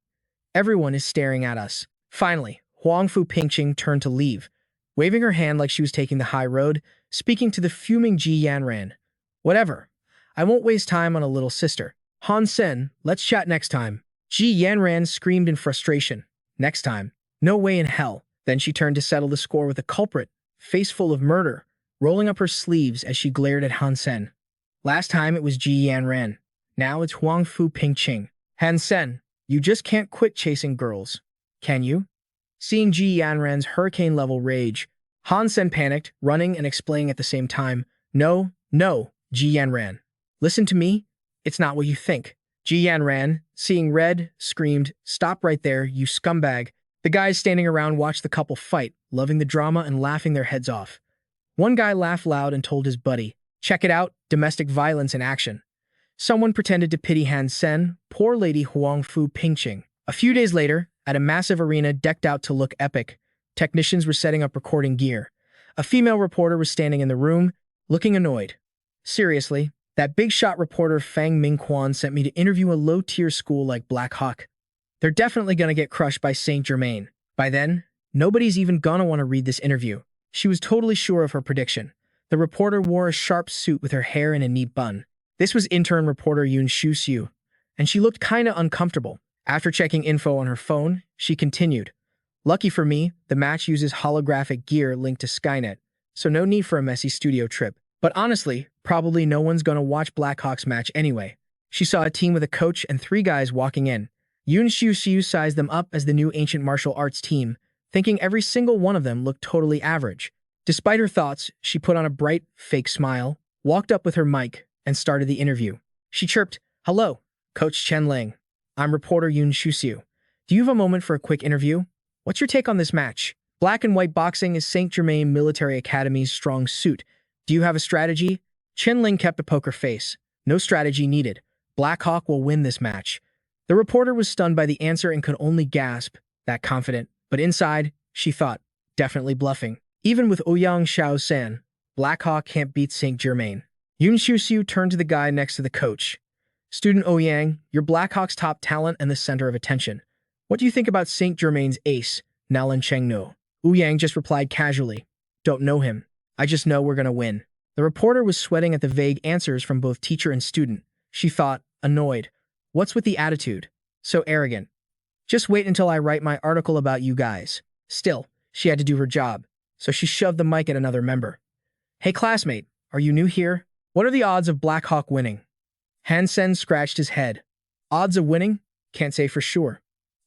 Everyone is staring at us. Finally, Huang Fu Pingqing turned to leave, waving her hand like she was taking the high road, speaking to the fuming Ji Yanran. Whatever. I won't waste time on a little sister. Han Sen, let's chat next time. Ji Yanran screamed in frustration. Next time? No way in hell. Then she turned to settle the score with the culprit, face full of murder, rolling up her sleeves as she glared at Han Sen. Last time it was Ji Yanran. Now it's Huang Fu Pingqing. Han Sen, you just can't quit chasing girls. Can you? Seeing Ji Yanran's hurricane-level rage, Han Sen panicked, running and explaining at the same time. No, Ji Yanran. Listen to me. It's not what you think. Ji Yanran, seeing red, screamed, Stop right there, you scumbag. The guys standing around watched the couple fight, loving the drama and laughing their heads off. One guy laughed loud and told his buddy, Check it out, domestic violence in action. Someone pretended to pity Han Sen, poor lady Huang Fu Pingqing. A few days later, at a massive arena decked out to look epic, technicians were setting up recording gear. A female reporter was standing in the room, looking annoyed. Seriously, that big shot reporter Fang Mingquan sent me to interview a low-tier school like Black Hawk. They're definitely gonna get crushed by Saint Germain. By then, nobody's even gonna want to read this interview. She was totally sure of her prediction. The reporter wore a sharp suit with her hair in a neat bun. This was intern reporter Yoon Shu-soo, and she looked kinda uncomfortable. After checking info on her phone, she continued. Lucky for me, the match uses holographic gear linked to Skynet, so no need for a messy studio trip. But honestly, probably no one's gonna watch Blackhawks match anyway. She saw a team with a coach and 3 guys walking in. Yoon Shu-soo sized them up as the new ancient martial arts team, thinking every single one of them looked totally average. Despite her thoughts, she put on a bright, fake smile, walked up with her mic, and started the interview. She chirped, Hello, Coach Chen Ling. I'm reporter Yoon Shu-soo. Do you have a moment for a quick interview? What's your take on this match? Black and white boxing is Saint Germain Military Academy's strong suit. Do you have a strategy? Chen Ling kept a poker face. No strategy needed. Black Hawk will win this match. The reporter was stunned by the answer and could only gasp, that confident. But inside, she thought, definitely bluffing. Even with Ouyang Xiao-san, Black Hawk can't beat Saint Germain. Yoon Shu-soo turned to the guy next to the coach. Student Ouyang, you're Black Hawk's top talent and the center of attention. What do you think about Saint Germain's ace, Nalan Chengno? Ouyang just replied casually. Don't know him. I just know we're gonna win. The reporter was sweating at the vague answers from both teacher and student. She thought, annoyed. What's with the attitude? So arrogant. Just wait until I write my article about you guys. Still, she had to do her job, so she shoved the mic at another member. Hey classmate, are you new here? What are the odds of Black Hawk winning? Han Sen scratched his head. Odds of winning? Can't say for sure.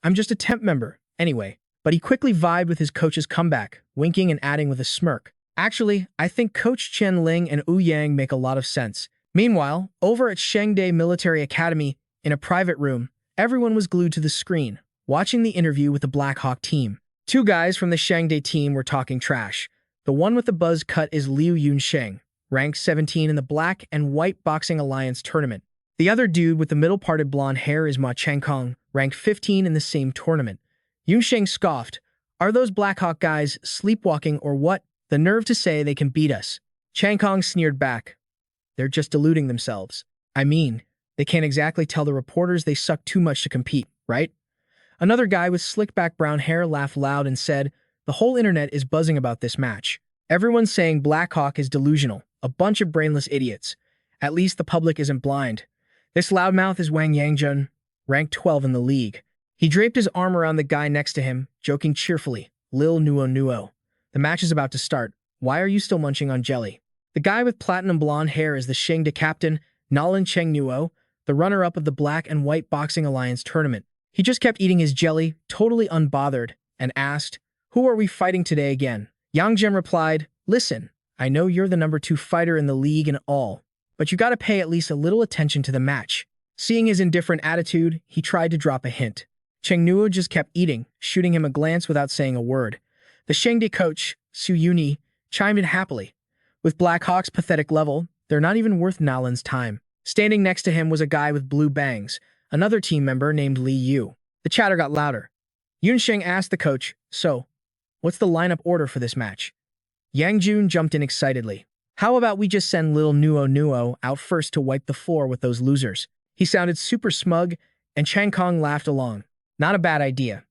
I'm just a temp member, anyway. But he quickly vibed with his coach's comeback, winking and adding with a smirk. Actually, I think Coach Chen Ling and Ouyang make a lot of sense. Meanwhile, over at Shengde Military Academy, in a private room, everyone was glued to the screen, watching the interview with the Black Hawk team. 2 guys from the Shengde team were talking trash. The one with the buzz cut is Liu Yunsheng, ranked 17 in the Black and White Boxing Alliance tournament. The other dude with the middle-parted blonde hair is Ma Chengkong, ranked 15 in the same tournament. Yunsheng scoffed, Are those Black Hawk guys sleepwalking or what? The nerve to say they can beat us. Changkong sneered back. They're just deluding themselves. I mean, they can't exactly tell the reporters they suck too much to compete, right? Another guy with slick-back brown hair laughed loud and said, the whole internet is buzzing about this match. Everyone's saying Blackhawk is delusional, a bunch of brainless idiots. At least the public isn't blind. This loudmouth is Wang Yangjun, ranked 12 in the league. He draped his arm around the guy next to him, joking cheerfully, Lil Nuo Nuo. The match is about to start. Why are you still munching on jelly? The guy with platinum blonde hair is the Shingde captain, Nalan Cheng Nuo, the runner-up of the Black and White Boxing Alliance tournament. He just kept eating his jelly, totally unbothered, and asked, who are we fighting today again? Yang Zhen replied, listen, I know you're the number 2 fighter in the league and all, but you gotta pay at least a little attention to the match. Seeing his indifferent attitude, he tried to drop a hint. Cheng Nuo just kept eating, shooting him a glance without saying a word. The Shengde coach, Su Yuni, chimed in happily. With Blackhawk's pathetic level, they're not even worth Nalan's time. Standing next to him was a guy with blue bangs, another team member named Li Yu. The chatter got louder. Yunsheng asked the coach, so, what's the lineup order for this match? Yang Jun jumped in excitedly. How about we just send Lil Nuo Nuo out first to wipe the floor with those losers? He sounded super smug, and Chang Kong laughed along. Not a bad idea.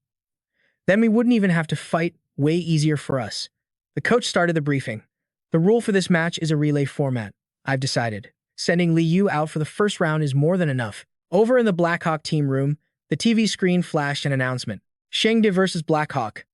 Then we wouldn't even have to fight, way easier for us. The coach started the briefing. The rule for this match is a relay format. I've decided. Sending Li Yu out for the first round is more than enough. Over in the Blackhawk team room, the TV screen flashed an announcement. Shengde versus Blackhawk.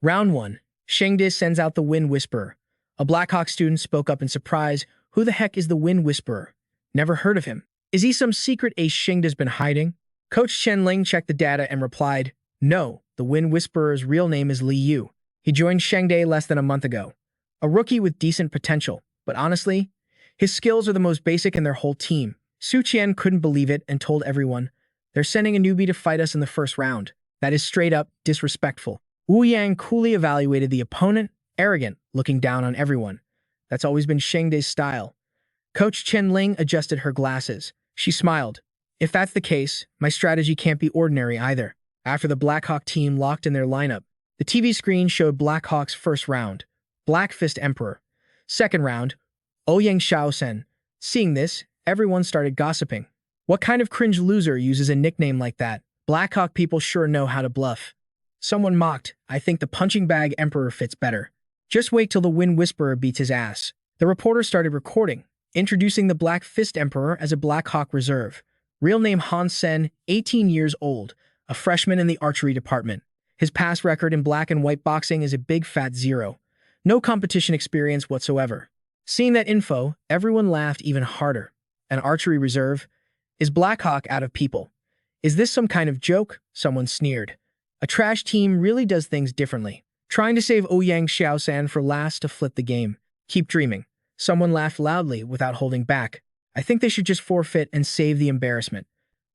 Round 1. Shengde sends out the Wind Whisperer. A Blackhawk student spoke up in surprise. Who the heck is the Wind Whisperer? Never heard of him. Is he some secret ace Shengde's been hiding? Coach Chen Ling checked the data and replied, no, the Wind Whisperer's real name is Li Yu. He joined Shengde less than a month ago. A rookie with decent potential, but honestly, his skills are the most basic in their whole team. Su Qian couldn't believe it and told everyone, they're sending a newbie to fight us in the first round. That is straight up disrespectful. Wu Yang coolly evaluated the opponent, arrogant, looking down on everyone. That's always been Shengde's style. Coach Chen Ling adjusted her glasses. She smiled. If that's the case, my strategy can't be ordinary either. After the Blackhawk team locked in their lineup, the TV screen showed Blackhawk's first round. Black Fist Emperor. Second round, Ouyang Shaosen. Seeing this, everyone started gossiping. What kind of cringe loser uses a nickname like that? Blackhawk people sure know how to bluff. Someone mocked, I think the punching bag Emperor fits better. Just wait till the Wind Whisperer beats his ass. The reporter started recording, introducing the Black Fist Emperor as a Blackhawk reserve. Real name Han Sen, 18 years old, a freshman in the archery department. His past record in black and white boxing is a big fat 0. No competition experience whatsoever. Seeing that info, everyone laughed even harder. An archery reserve? Is Blackhawk out of people? Is this some kind of joke? Someone sneered. A trash team really does things differently. Trying to save Ouyang Xiaosan for last to flip the game. Keep dreaming. Someone laughed loudly without holding back. I think they should just forfeit and save the embarrassment.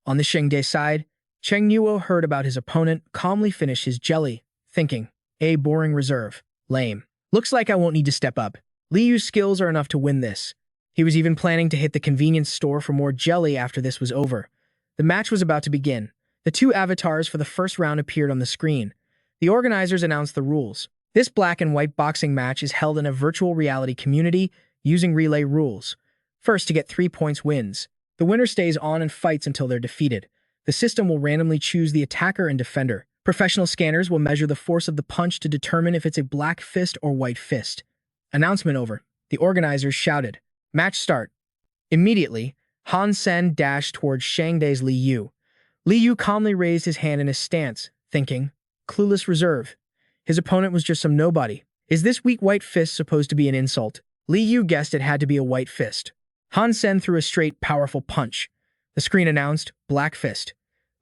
On the Shengde side, Cheng Nuo heard about his opponent, calmly finished his jelly, thinking, a boring reserve. Lame. Looks like I won't need to step up. Li Yu's skills are enough to win this. He was even planning to hit the convenience store for more jelly after this was over. The match was about to begin. The 2 avatars for the first round appeared on the screen. The organizers announced the rules. This black and white boxing match is held in a virtual reality community using relay rules. First to get 3 points wins. The winner stays on and fights until they're defeated. The system will randomly choose the attacker and defender. Professional scanners will measure the force of the punch to determine if it's a black fist or white fist. Announcement over. The organizers shouted, match start. Immediately, Han Sen dashed towards Shengde's Li Yu. Li Yu calmly raised his hand in a stance, thinking, clueless reserve. His opponent was just some nobody. Is this weak white fist supposed to be an insult? Li Yu guessed it had to be a white fist. Han Sen threw a straight, powerful punch. The screen announced, black fist.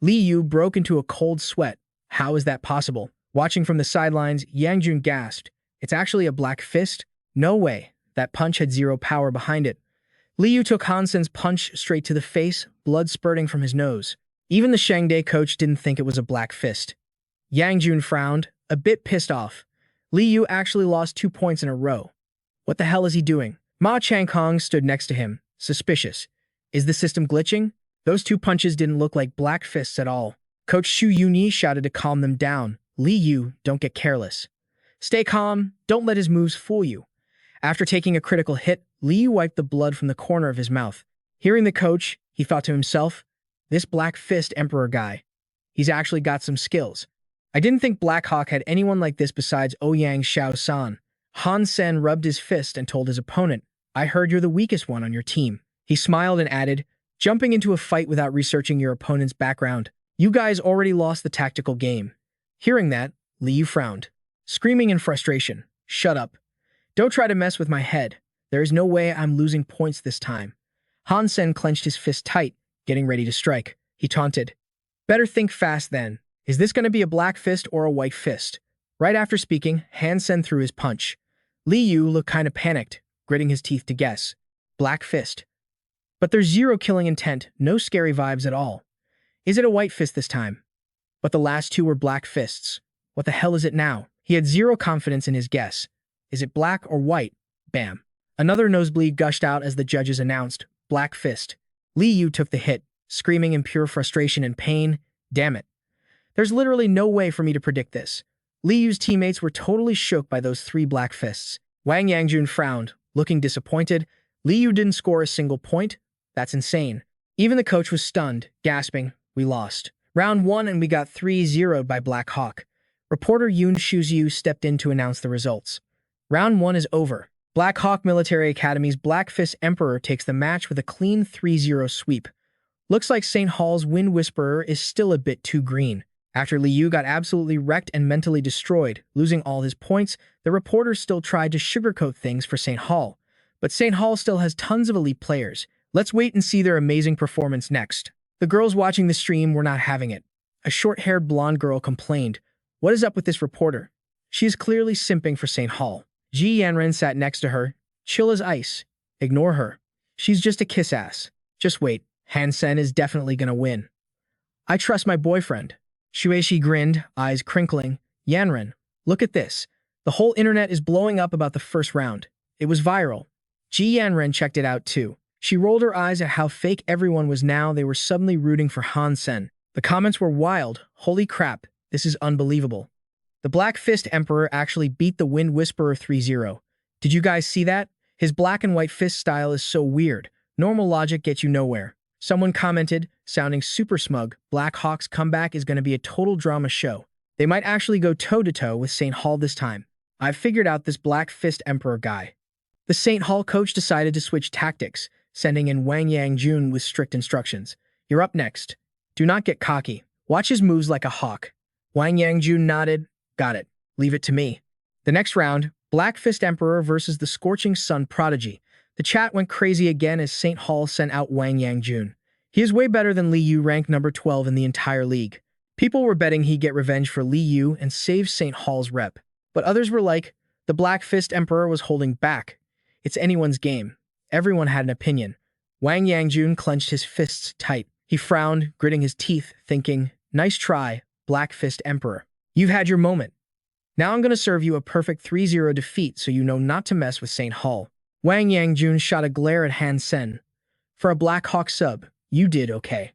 Li Yu broke into a cold sweat. How is that possible? Watching from the sidelines, Yang Jun gasped. It's actually a black fist? No way. That punch had 0 power behind it. Li Yu took Han Sen's punch straight to the face, blood spurting from his nose. Even the Shengde coach didn't think it was a black fist. Yang Jun frowned, a bit pissed off. Li Yu actually lost 2 points in a row. What the hell is he doing? Ma Changkong stood next to him, suspicious. Is the system glitching? Those 2 punches didn't look like black fists at all. Coach Xu Yuni shouted to calm them down. Li Yu, don't get careless. Stay calm, don't let his moves fool you. After taking a critical hit, Li Yu wiped the blood from the corner of his mouth. Hearing the coach, He thought to himself, this Black Fist Emperor guy, he's actually got some skills. I didn't think Black Hawk had anyone like this besides Ouyang Xiao-san. Han Sen rubbed his fist and told his opponent, I heard you're the weakest one on your team. He smiled and added, jumping into a fight without researching your opponent's background. You guys already lost the tactical game. Hearing that, Li Yu frowned, screaming in frustration, shut up. Don't try to mess with my head. There is no way I'm losing points this time. Han Sen clenched his fist tight, getting ready to strike. He taunted, better think fast then. Is this going to be a black fist or a white fist? Right after speaking, Han Sen threw his punch. Li Yu looked kind of panicked, gritting his teeth to guess. Black fist. But there's zero killing intent, no scary vibes at all. Is it a white fist this time? But the last two were black fists. What the hell is it now? He had zero confidence in his guess. Is it black or white? Bam. Another nosebleed gushed out as the judges announced, black fist. Li Yu took the hit, screaming in pure frustration and pain. Damn it. There's literally no way for me to predict this. Li Yu's teammates were totally shook by those three black fists. Wang Yangjun frowned, looking disappointed. Li Yu didn't score a single point? That's insane. Even the coach was stunned, gasping, we lost. Round 1 and we got 3-0'd by Black Hawk. Reporter Yoon Shuzyu stepped in to announce the results. Round 1 is over. Black Hawk Military Academy's Black Fist Emperor takes the match with a clean 3-0 sweep. Looks like St. Hall's Wind Whisperer is still a bit too green. After Li Yu got absolutely wrecked and mentally destroyed, losing all his points, the reporter still tried to sugarcoat things for St. Hall. But St. Hall still has tons of elite players. Let's wait and see their amazing performance next. The girls watching the stream were not having it. A short-haired blonde girl complained, what is up with this reporter? She is clearly simping for St. Hall. Ji Yanren sat next to her, chill as ice. Ignore her. She's just a kiss-ass. Just wait, Han Sen is definitely gonna win. I trust my boyfriend. Shueshi grinned, eyes crinkling. Yanren, look at this. The whole internet is blowing up about the first round. It was viral. Ji Yanren checked it out too. She rolled her eyes at how fake everyone was now. They were suddenly rooting for Han Sen. The comments were wild. Holy crap, this is unbelievable. The Black Fist Emperor actually beat the Wind Whisperer 3-0. Did you guys see that? His black and white fist style is so weird. Normal logic gets you nowhere. Someone commented, sounding super smug, Black Hawk's comeback is going to be a total drama show. They might actually go toe-to-toe with St. Hall this time. I've figured out this Black Fist Emperor guy. The St. Hall coach decided to switch tactics, sending in Wang Yangjun with strict instructions. You're up next. Do not get cocky. Watch his moves like a hawk. Wang Yangjun nodded. Got it. Leave it to me. The next round, Black Fist Emperor versus the Scorching Sun Prodigy. The chat went crazy again as St. Hall sent out Wang Yangjun. He is way better than Li Yu, ranked number 12 in the entire league. People were betting he'd get revenge for Li Yu and save St. Hall's rep. But others were like, the Black Fist Emperor was holding back. It's anyone's game. Everyone had an opinion. Wang Yangjun clenched his fists tight. He frowned, gritting his teeth, thinking, nice try, Black Fist Emperor. You've had your moment. Now I'm going to serve you a perfect 3-0 defeat so you know not to mess with St. Hall. Wang Yangjun shot a glare at Han Sen. For a Black Hawk sub, you did okay.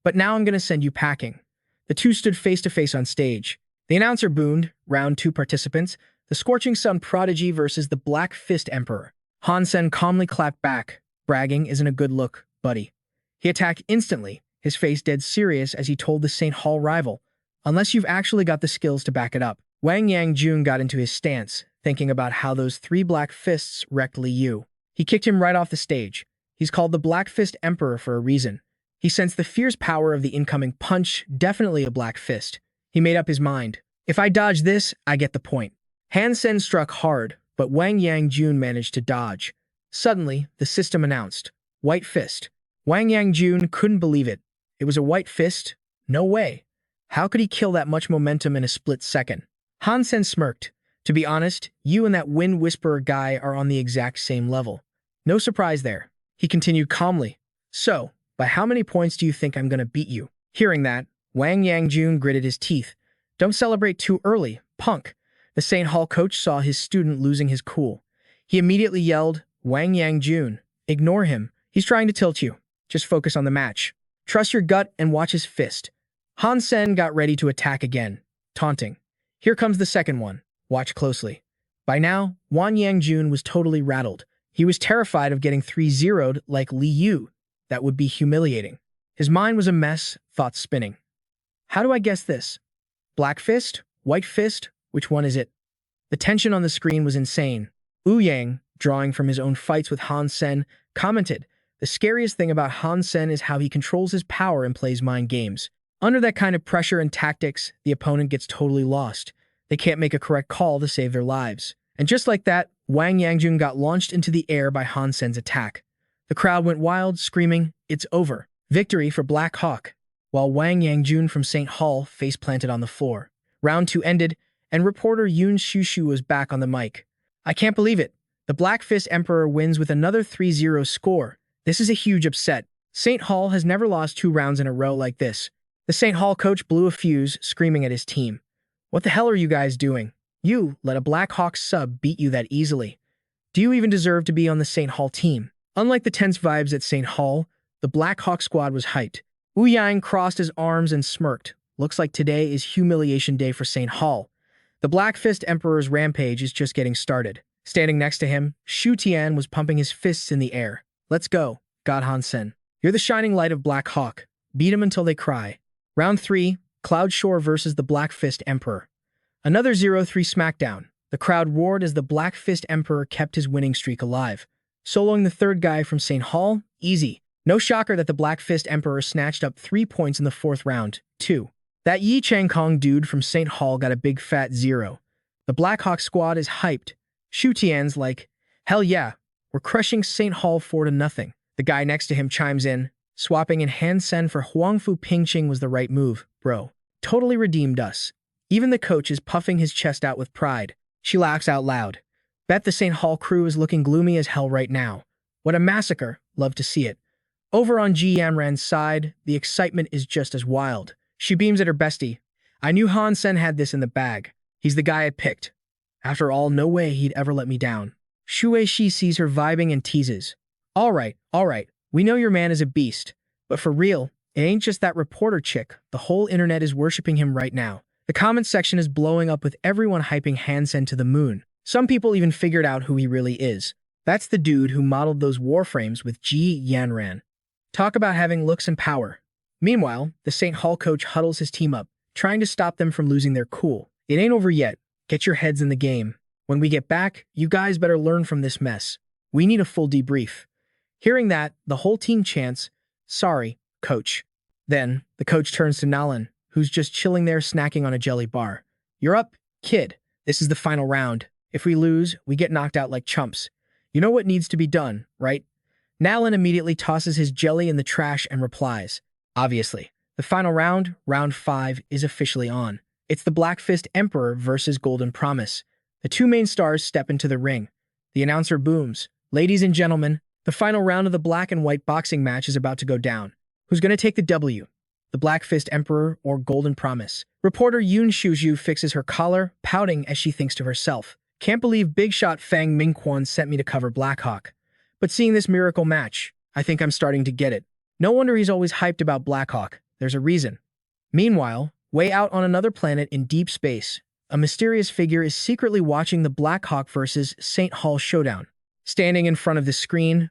But now I'm going to send you packing. The two stood face-to-face on stage. The announcer boomed, round 2 participants, the Scorching Sun Prodigy versus the Black Fist Emperor. Han Sen calmly clapped back. Bragging isn't a good look, buddy. He attacked instantly, his face dead serious as he told the St. Hall rival, unless you've actually got the skills to back it up. Wang Yangjun got into his stance, thinking about how those 3 black fists wrecked Li Yu. He kicked him right off the stage. He's called the Black Fist Emperor for a reason. He sensed the fierce power of the incoming punch, definitely a black fist. He made up his mind. If I dodge this, I get the point. Han Sen struck hard, but Wang Yangjun managed to dodge. Suddenly, the system announced, White Fist. Wang Yangjun couldn't believe it. It was a white fist? No way. How could he kill that much momentum in a split second? Han Sen smirked. To be honest, you and that Wind Whisperer guy are on the exact same level. No surprise there. He continued calmly. So, by how many points do you think I'm going to beat you? Hearing that, Wang Yangjun gritted his teeth. Don't celebrate too early, punk. The St. Hall coach saw his student losing his cool. He immediately yelled, Wang Yangjun, ignore him. He's trying to tilt you. Just focus on the match. Trust your gut and watch his fist. Han Sen got ready to attack again, taunting. Here comes the second one. Watch closely. By now, Wang Yangjun was totally rattled. He was terrified of getting 3-0'd like Li Yu. That would be humiliating. His mind was a mess, thoughts spinning. How do I guess this? Black fist? White fist? Which one is it? The tension on the screen was insane. Wu Yang, drawing from his own fights with Han Sen, commented, "The scariest thing about Han Sen is how he controls his power and plays mind games. Under that kind of pressure and tactics, the opponent gets totally lost. They can't make a correct call to save their lives." And just like that, Wang Yangjun got launched into the air by Han Sen's attack. The crowd went wild, screaming, "It's over. Victory for Black Hawk," while Wang Yangjun from St. Hall face-planted on the floor. Round 2 ended, and reporter Yoon Shushu was back on the mic. "I can't believe it. The Black Fist Emperor wins with another 3-0 score. This is a huge upset. St. Hall has never lost 2 rounds in a row like this." The St. Hall coach blew a fuse, screaming at his team. "What the hell are you guys doing? You let a Black Hawk sub beat you that easily. Do you even deserve to be on the St. Hall team?" Unlike the tense vibes at St. Hall, the Black Hawk squad was hyped. Wu Yang crossed his arms and smirked. "Looks like today is humiliation day for St. Hall. The Black Fist Emperor's rampage is just getting started." Standing next to him, Shu Tian was pumping his fists in the air. "Let's go, God Han Sen. You're the shining light of Black Hawk. Beat him until they cry." Round 3, Cloud Shore versus the Black Fist Emperor. Another 0-3 smackdown. The crowd roared as the Black Fist Emperor kept his winning streak alive. Soloing the third guy from St. Hall, easy. No shocker that the Black Fist Emperor snatched up 3 points in the 4th round, too. That Yi Changkong dude from St. Hall got a big fat 0. The Black Hawk squad is hyped. Shu Tian's like, "Hell yeah, we're crushing St. Hall 4-0. The guy next to him chimes in, "Swapping in Han Sen for Huangfu Pingqing was the right move, bro. Totally redeemed us." Even the coach is puffing his chest out with pride. She laughs out loud. "Bet the St. Hall crew is looking gloomy as hell right now. What a massacre. Love to see it." Over on Ji Yamran's side, the excitement is just as wild. She beams at her bestie. "I knew Han Sen had this in the bag. He's the guy I picked. After all, no way he'd ever let me down." Shui Shi sees her vibing and teases. All right. We know your man is a beast. But for real, it ain't just that reporter chick. The whole internet is worshipping him right now. The comment section is blowing up with everyone hyping Han Sen to the moon. Some people even figured out who he really is. That's the dude who modeled those warframes with Ji Yanran. Talk about having looks and power. Meanwhile, the St. Hall coach huddles his team up, trying to stop them from losing their cool. "It ain't over yet. Get your heads in the game. When we get back, you guys better learn from this mess. We need a full debrief." Hearing that, the whole team chants, "Sorry, coach." Then, the coach turns to Nalan, who's just chilling there snacking on a jelly bar. "You're up, kid. This is the final round. If we lose, we get knocked out like chumps. You know what needs to be done, right?" Nalan immediately tosses his jelly in the trash and replies, "Obviously." The final round, round 5, is officially on. It's the Black Fist Emperor versus Golden Promise. The 2 main stars step into the ring. The announcer booms, "Ladies and gentlemen, the final round of the black and white boxing match is about to go down. Who's going to take the W? The Black Fist Emperor or Golden Promise?" Reporter Yoon Shuzhu fixes her collar, pouting as she thinks to herself, "Can't believe big shot Fang Mingquan sent me to cover Blackhawk. But seeing this miracle match, I think I'm starting to get it. No wonder he's always hyped about Blackhawk. There's a reason." Meanwhile, way out on another planet in deep space, a mysterious figure is secretly watching the Blackhawk versus St. Hall showdown. Standing in front of the screen,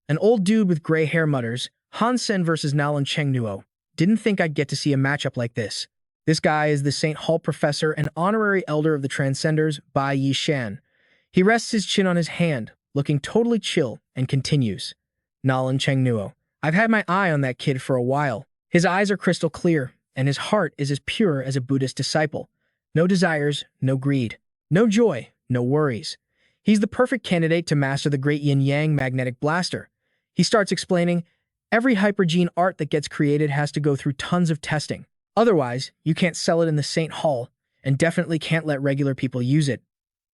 an old dude with gray hair mutters, "Han Sen versus Nalan Chengnuo. Didn't think I'd get to see a matchup like this." This guy is the St. Hall professor and honorary elder of the Transcenders, Bai Yi Shan. He rests his chin on his hand, looking totally chill, and continues, "Nalan Chengnuo. I've had my eye on that kid for a while. His eyes are crystal clear, and his heart is as pure as a Buddhist disciple. No desires, no greed. No joy, no worries. He's the perfect candidate to master the great yin-yang magnetic blaster." He starts explaining, "Every hypergene art that gets created has to go through tons of testing. Otherwise, you can't sell it in the St. Hall, and definitely can't let regular people use it.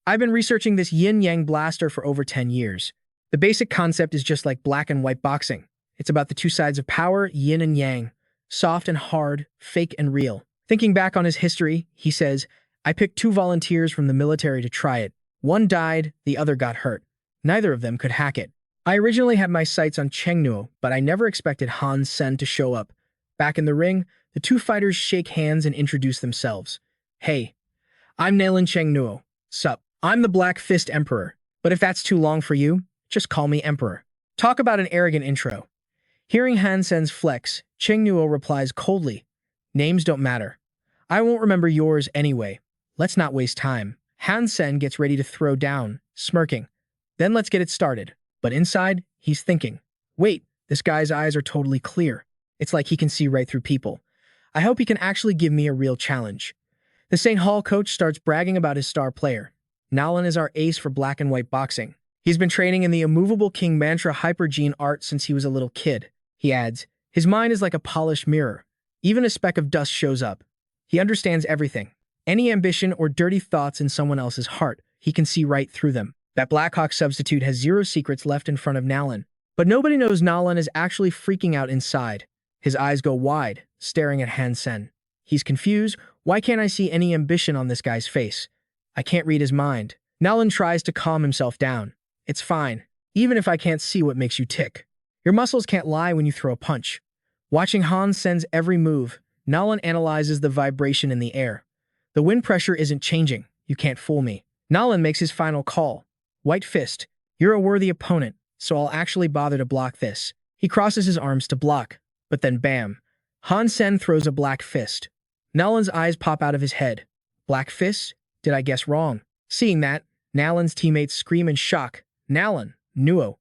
I've been researching this yin-yang blaster for over 10 years. The basic concept is just like black and white boxing. It's about the 2 sides of power, yin and yang, soft and hard, fake and real." Thinking back on his history, he says, "I picked 2 volunteers from the military to try it. One died, the other got hurt. Neither of them could hack it. I originally had my sights on Chengnuo, but I never expected Han Sen to show up." Back in the ring, the 2 fighters shake hands and introduce themselves. "Hey, I'm Nalan Chengnuo. Sup, I'm the Black Fist Emperor. But if that's too long for you, just call me Emperor." Talk about an arrogant intro. Hearing Han Sen's flex, Cheng Nuo replies coldly, "Names don't matter. I won't remember yours anyway. Let's not waste time." Han Sen gets ready to throw down, smirking. "Then let's get it started." But inside, he's thinking, "Wait, this guy's eyes are totally clear. It's like he can see right through people. I hope he can actually give me a real challenge." The St. Hall coach starts bragging about his star player. "Nalan is our ace for black and white boxing. He's been training in the immovable King Mantra hypergene art since he was a little kid." He adds, "His mind is like a polished mirror. Even a speck of dust shows up. He understands everything. Any ambition or dirty thoughts in someone else's heart, he can see right through them." That Blackhawk substitute has zero secrets left in front of Nalan. But nobody knows Nalan is actually freaking out inside. His eyes go wide, staring at Han Sen. He's confused. Why can't I see any ambition on this guy's face? I can't read his mind. Nalan tries to calm himself down. "It's fine, even if I can't see what makes you tick. Your muscles can't lie when you throw a punch." Watching Han Sen's every move, Nalan analyzes the vibration in the air. "The wind pressure isn't changing. You can't fool me." Nalan makes his final call. "White fist, you're a worthy opponent, so I'll actually bother to block this." He crosses his arms to block, but then bam, Han Sen throws a black fist. Nalan's eyes pop out of his head. "Black fist? Did I guess wrong?" Seeing that, Nalan's teammates scream in shock. "Nalan, Nuo."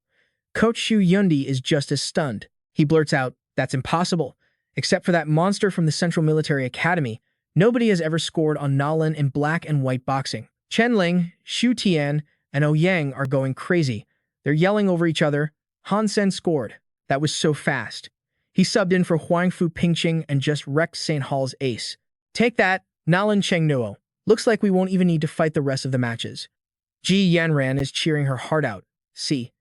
Coach Shu Yundi is just as stunned. He blurts out, "That's impossible. Except for that monster from the Central Military Academy, nobody has ever scored on Nalan in black and white boxing." Chen Ling, Xu Tian, and Ouyang are going crazy. They're yelling over each other. Han Sen scored. That was so fast. He subbed in for Huangfu Pingqing and just wrecked St. Hall's ace. "Take that, Nalan Cheng Nuo. Looks like we won't even need to fight the rest of the matches." Ji Yanran is cheering her heart out. "See,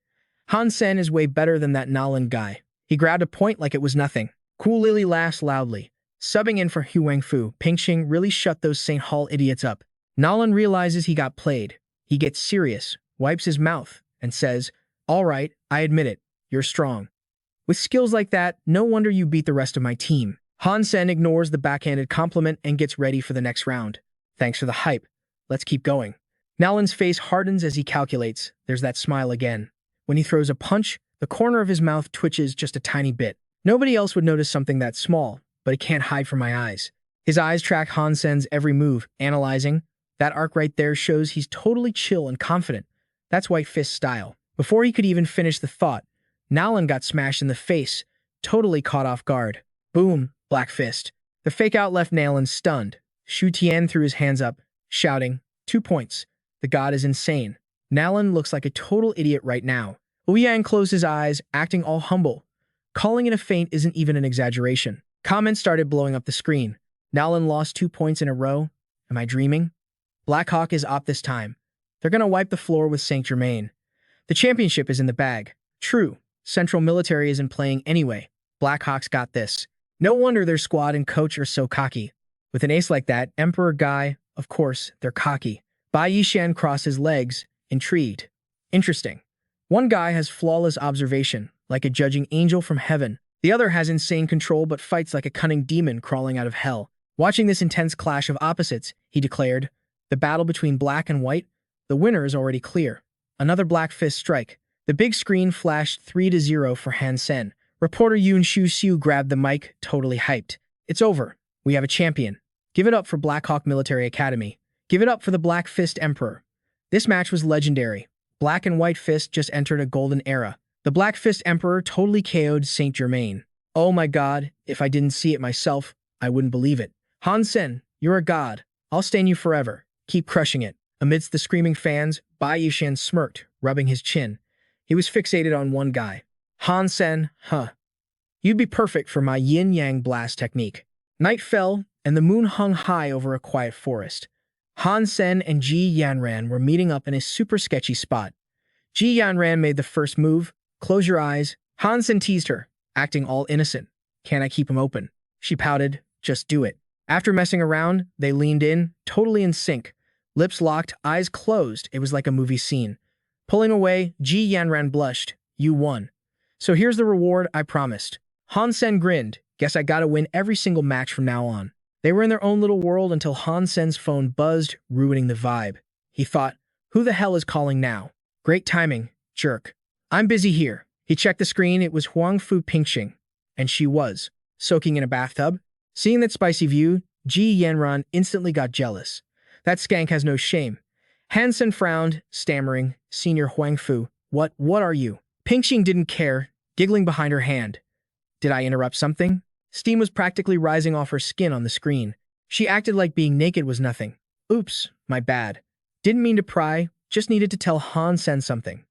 Han Sen is way better than that Nalan guy. He grabbed a point like it was nothing." Cool Lily laughs loudly. Subbing in for Huangfu Pingqing really shut those St. Hall idiots up. Nalan realizes he got played. He gets serious, wipes his mouth, and says, "All right, I admit it. You're strong. With skills like that, no wonder you beat the rest of my team." Han Sen ignores the backhanded compliment and gets ready for the next round. "Thanks for the hype. Let's keep going." Nalan's face hardens as he calculates. There's that smile again. When he throws a punch, the corner of his mouth twitches just a tiny bit. Nobody else would notice something that small, but it can't hide from my eyes. His eyes track Han Sen's every move, analyzing. That arc right there shows he's totally chill and confident. That's White Fist style. Before he could even finish the thought, Nalan got smashed in the face, totally caught off guard. Boom, Black Fist. The fake out left Nalan stunned. Xu Tian threw his hands up, shouting, 2 points. The god is insane. Nalan looks like a total idiot right now. Ouyang closed his eyes, acting all humble. Calling it a feint isn't even an exaggeration. Comments started blowing up the screen. Nalan lost 2 points in a row. Am I dreaming? Blackhawk is up this time. They're gonna wipe the floor with Saint Germain. The championship is in the bag. True, Central Military isn't playing anyway. Blackhawks got this. No wonder their squad and coach are so cocky. With an ace like that, Emperor Guy, of course, they're cocky. Bai Yishan crossed his legs, intrigued. Interesting. One guy has flawless observation, like a judging angel from heaven. The other has insane control but fights like a cunning demon crawling out of hell. Watching this intense clash of opposites, he declared, the battle between black and white, the winner is already clear. Another Black Fist strike. The big screen flashed 3-0 for Han Sen. Reporter Yoon Shu Xiu grabbed the mic, totally hyped. It's over. We have a champion. Give it up for Blackhawk Military Academy. Give it up for the Black Fist Emperor. This match was legendary. Black and White Fist just entered a golden era. The Black Fist Emperor totally KO'd Saint Germain. Oh my god, if I didn't see it myself, I wouldn't believe it. Han Sen, you're a god. I'll stain you forever. Keep crushing it. Amidst the screaming fans, Bai Yishan smirked, rubbing his chin. He was fixated on one guy. Han Sen, huh. You'd be perfect for my yin-yang blast technique. Night fell, and the moon hung high over a quiet forest. Han Sen and Ji Yanran were meeting up in a super sketchy spot. Ji Yanran made the first move. Close your eyes. Han Sen teased her, acting all innocent. Can I keep him open? She pouted. Just do it. After messing around, they leaned in, totally in sync. Lips locked, eyes closed. It was like a movie scene. Pulling away, Ji Yanran blushed. You won. So here's the reward I promised. Han Sen grinned. Guess I gotta win every single match from now on. They were in their own little world until Han Sen's phone buzzed, ruining the vibe. He thought, who the hell is calling now? Great timing, jerk. I'm busy here. He checked the screen. It was Huangfu Pingqing. and she was, soaking in a bathtub. Seeing that spicy view, Ji Yanran instantly got jealous. That skank has no shame. Han Sen frowned, stammering, Senior Huang Fu, what are you? Pingxing didn't care, giggling behind her hand. Did I interrupt something? Steam was practically rising off her skin on the screen. She acted like being naked was nothing. Oops, my bad. Didn't mean to pry, just needed to tell Han Sen something.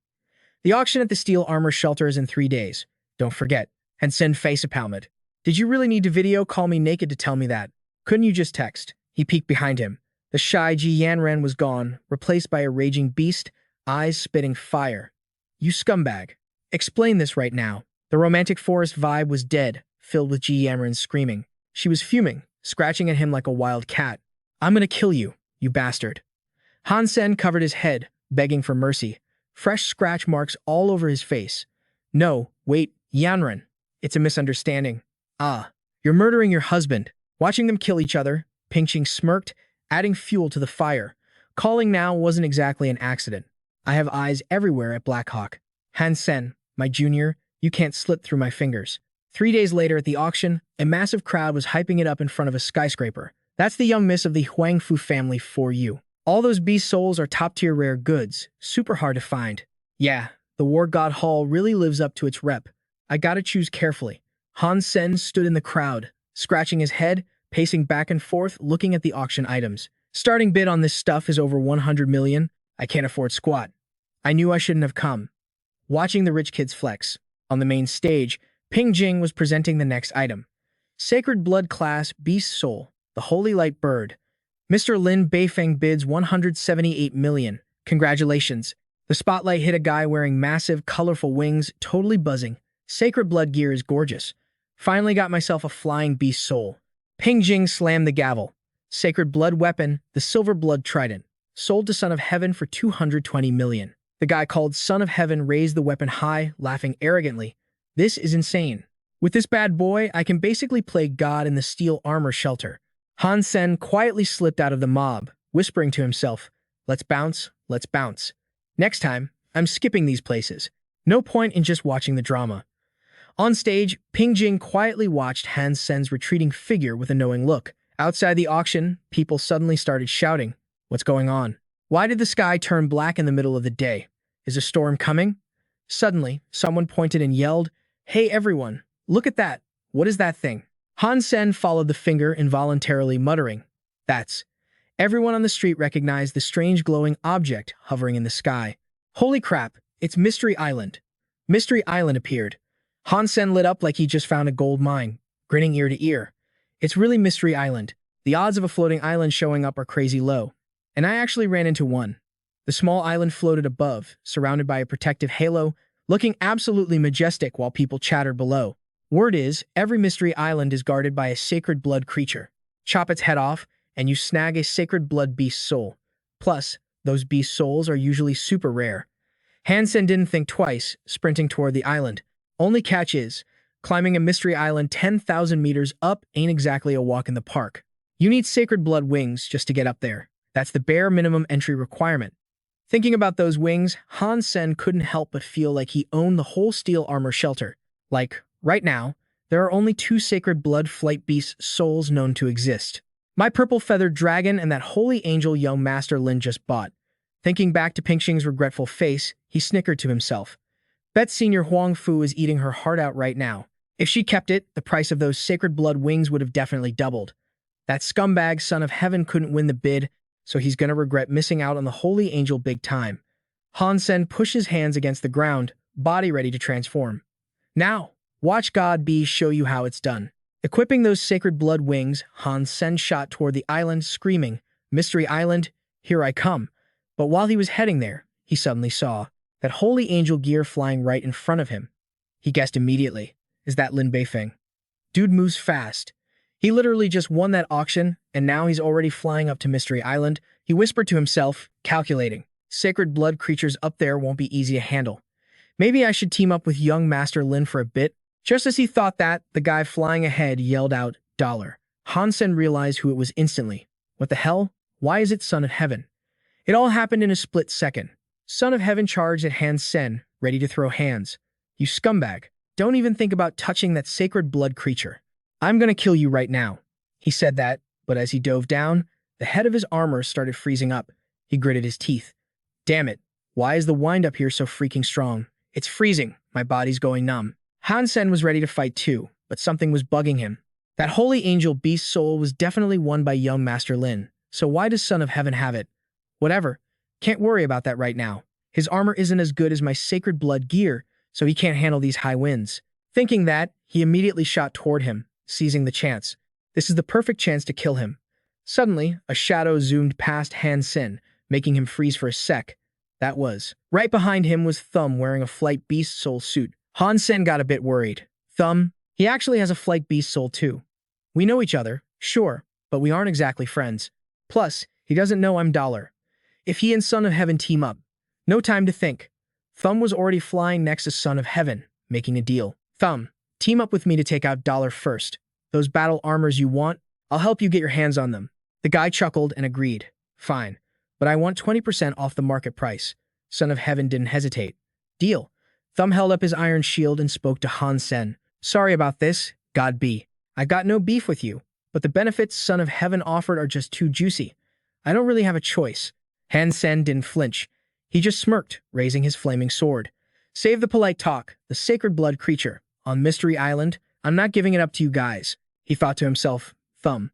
The auction at the steel armor shelter is in 3 days. Don't forget. Han Sen face-palmed. Did you really need to video call me naked to tell me that? Couldn't you just text? He peeked behind him. The shy Ji Yanran was gone, replaced by a raging beast, eyes spitting fire. You scumbag. Explain this right now. The romantic forest vibe was dead, filled with Ji Yanran screaming. She was fuming, scratching at him like a wild cat. I'm gonna kill you, you bastard. Han Sen covered his head, begging for mercy. Fresh scratch marks all over his face. No, wait, Yanran. It's a misunderstanding. Ah, you're murdering your husband. Watching them kill each other, Pingxing smirked, adding fuel to the fire. Calling now wasn't exactly an accident. I have eyes everywhere at Blackhawk. Han Sen, my junior, you can't slip through my fingers. 3 days later at the auction, a massive crowd was hyping it up in front of a skyscraper. That's the young miss of the Huang Fu family for you. All those beast souls are top-tier rare goods, super hard to find. Yeah, the War God Hall really lives up to its rep. I gotta choose carefully. Han Sen stood in the crowd, scratching his head, pacing back and forth, looking at the auction items. Starting bid on this stuff is over 100 million. I can't afford squat. I knew I shouldn't have come. Watching the rich kids flex. On the main stage, Ping Jing was presenting the next item. Sacred Blood Class Beast Soul, the Holy Light Bird. Mr. Lin Beifeng bids 178 million. Congratulations. The spotlight hit a guy wearing massive, colorful wings, totally buzzing. Sacred Blood gear is gorgeous. Finally got myself a flying beast soul. Ping Jing slammed the gavel. Sacred Blood weapon, the Silver Blood Trident. Sold to Son of Heaven for 220 million. The guy called Son of Heaven raised the weapon high, laughing arrogantly. This is insane. With this bad boy, I can basically play God in the steel armor shelter. Han Sen quietly slipped out of the mob, whispering to himself, let's bounce, let's bounce. Next time, I'm skipping these places. No point in just watching the drama. On stage, Ping Jing quietly watched Han Sen's retreating figure with a knowing look. Outside the auction, people suddenly started shouting, what's going on? Why did the sky turn black in the middle of the day? Is a storm coming? Suddenly, someone pointed and yelled, hey everyone, look at that. What is that thing? Han Sen followed the finger, involuntarily muttering, that's. Everyone on the street recognized the strange glowing object hovering in the sky. Holy crap, it's Mystery Island. Mystery Island appeared. Han Sen lit up like he just found a gold mine, grinning ear to ear. It's really Mystery Island. The odds of a floating island showing up are crazy low. And I actually ran into one. The small island floated above, surrounded by a protective halo, looking absolutely majestic while people chattered below. Word is, every Mystery Island is guarded by a sacred blood creature. Chop its head off, and you snag a sacred blood beast soul. Plus, those beast souls are usually super rare. Han Sen didn't think twice, sprinting toward the island. Only catch is, climbing a Mystery Island 10,000 meters up ain't exactly a walk in the park. You need sacred blood wings just to get up there. That's the bare minimum entry requirement. Thinking about those wings, Han Sen couldn't help but feel like he owned the whole steel armor shelter. Like, right now, there are only 2 sacred blood flight beast souls known to exist. My purple feathered dragon and that holy angel young Master Lin just bought. Thinking back to Pingxing's regretful face, he snickered to himself. Bet Senior Huang Fu is eating her heart out right now. If she kept it, the price of those sacred blood wings would have definitely doubled. That scumbag Son of Heaven couldn't win the bid, so he's gonna regret missing out on the holy angel big time. Han Sen pushed his hands against the ground, body ready to transform. Now, watch God Be show you how it's done. Equipping those sacred blood wings, Han Sen shot toward the island, screaming, Mystery Island, here I come. But while he was heading there, he suddenly saw that holy angel gear flying right in front of him. He guessed immediately, is that Lin Beifeng? Dude moves fast. He literally just won that auction, and now he's already flying up to Mystery Island. He whispered to himself, calculating, sacred blood creatures up there won't be easy to handle. Maybe I should team up with young Master Lin for a bit. Just as he thought that, the guy flying ahead yelled out, dollar. Han Sen realized who it was instantly. What the hell? Why is it Son of Heaven? It all happened in a split second. Son of Heaven charged at Han Sen, ready to throw hands. You scumbag. Don't even think about touching that sacred blood creature. I'm gonna kill you right now. He said that, but as he dove down, the head of his armor started freezing up. He gritted his teeth. Damn it, why is the wind up here so freaking strong? It's freezing, my body's going numb. Han Sen was ready to fight too, but something was bugging him. That holy angel beast soul was definitely won by young Master Lin, so why does Son of Heaven have it? Whatever, can't worry about that right now. His armor isn't as good as my sacred blood gear, so he can't handle these high winds. Thinking that, he immediately shot toward him, seizing the chance. This is the perfect chance to kill him. Suddenly, a shadow zoomed past Han Sen, making him freeze for a sec. That was. Right behind him was Thumb wearing a Flight Beast Soul suit. Han Sen got a bit worried. Thumb, he actually has a Flight Beast Soul too. We know each other, sure, but we aren't exactly friends. Plus, he doesn't know I'm Dollar. If he and Son of Heaven team up, no time to think. Thumb was already flying next to Son of Heaven, making a deal. Thumb, team up with me to take out Dollar first. Those battle armors you want, I'll help you get your hands on them. The guy chuckled and agreed. Fine, but I want 20% off the market price. Son of Heaven didn't hesitate. Deal. Thumb held up his iron shield and spoke to Han Sen. Sorry about this, God be. I got no beef with you, but the benefits Son of Heaven offered are just too juicy. I don't really have a choice. Han Sen didn't flinch. He just smirked, raising his flaming sword. Save the polite talk, the sacred blood creature. On Mystery Island, I'm not giving it up to you guys. He thought to himself, Thumb,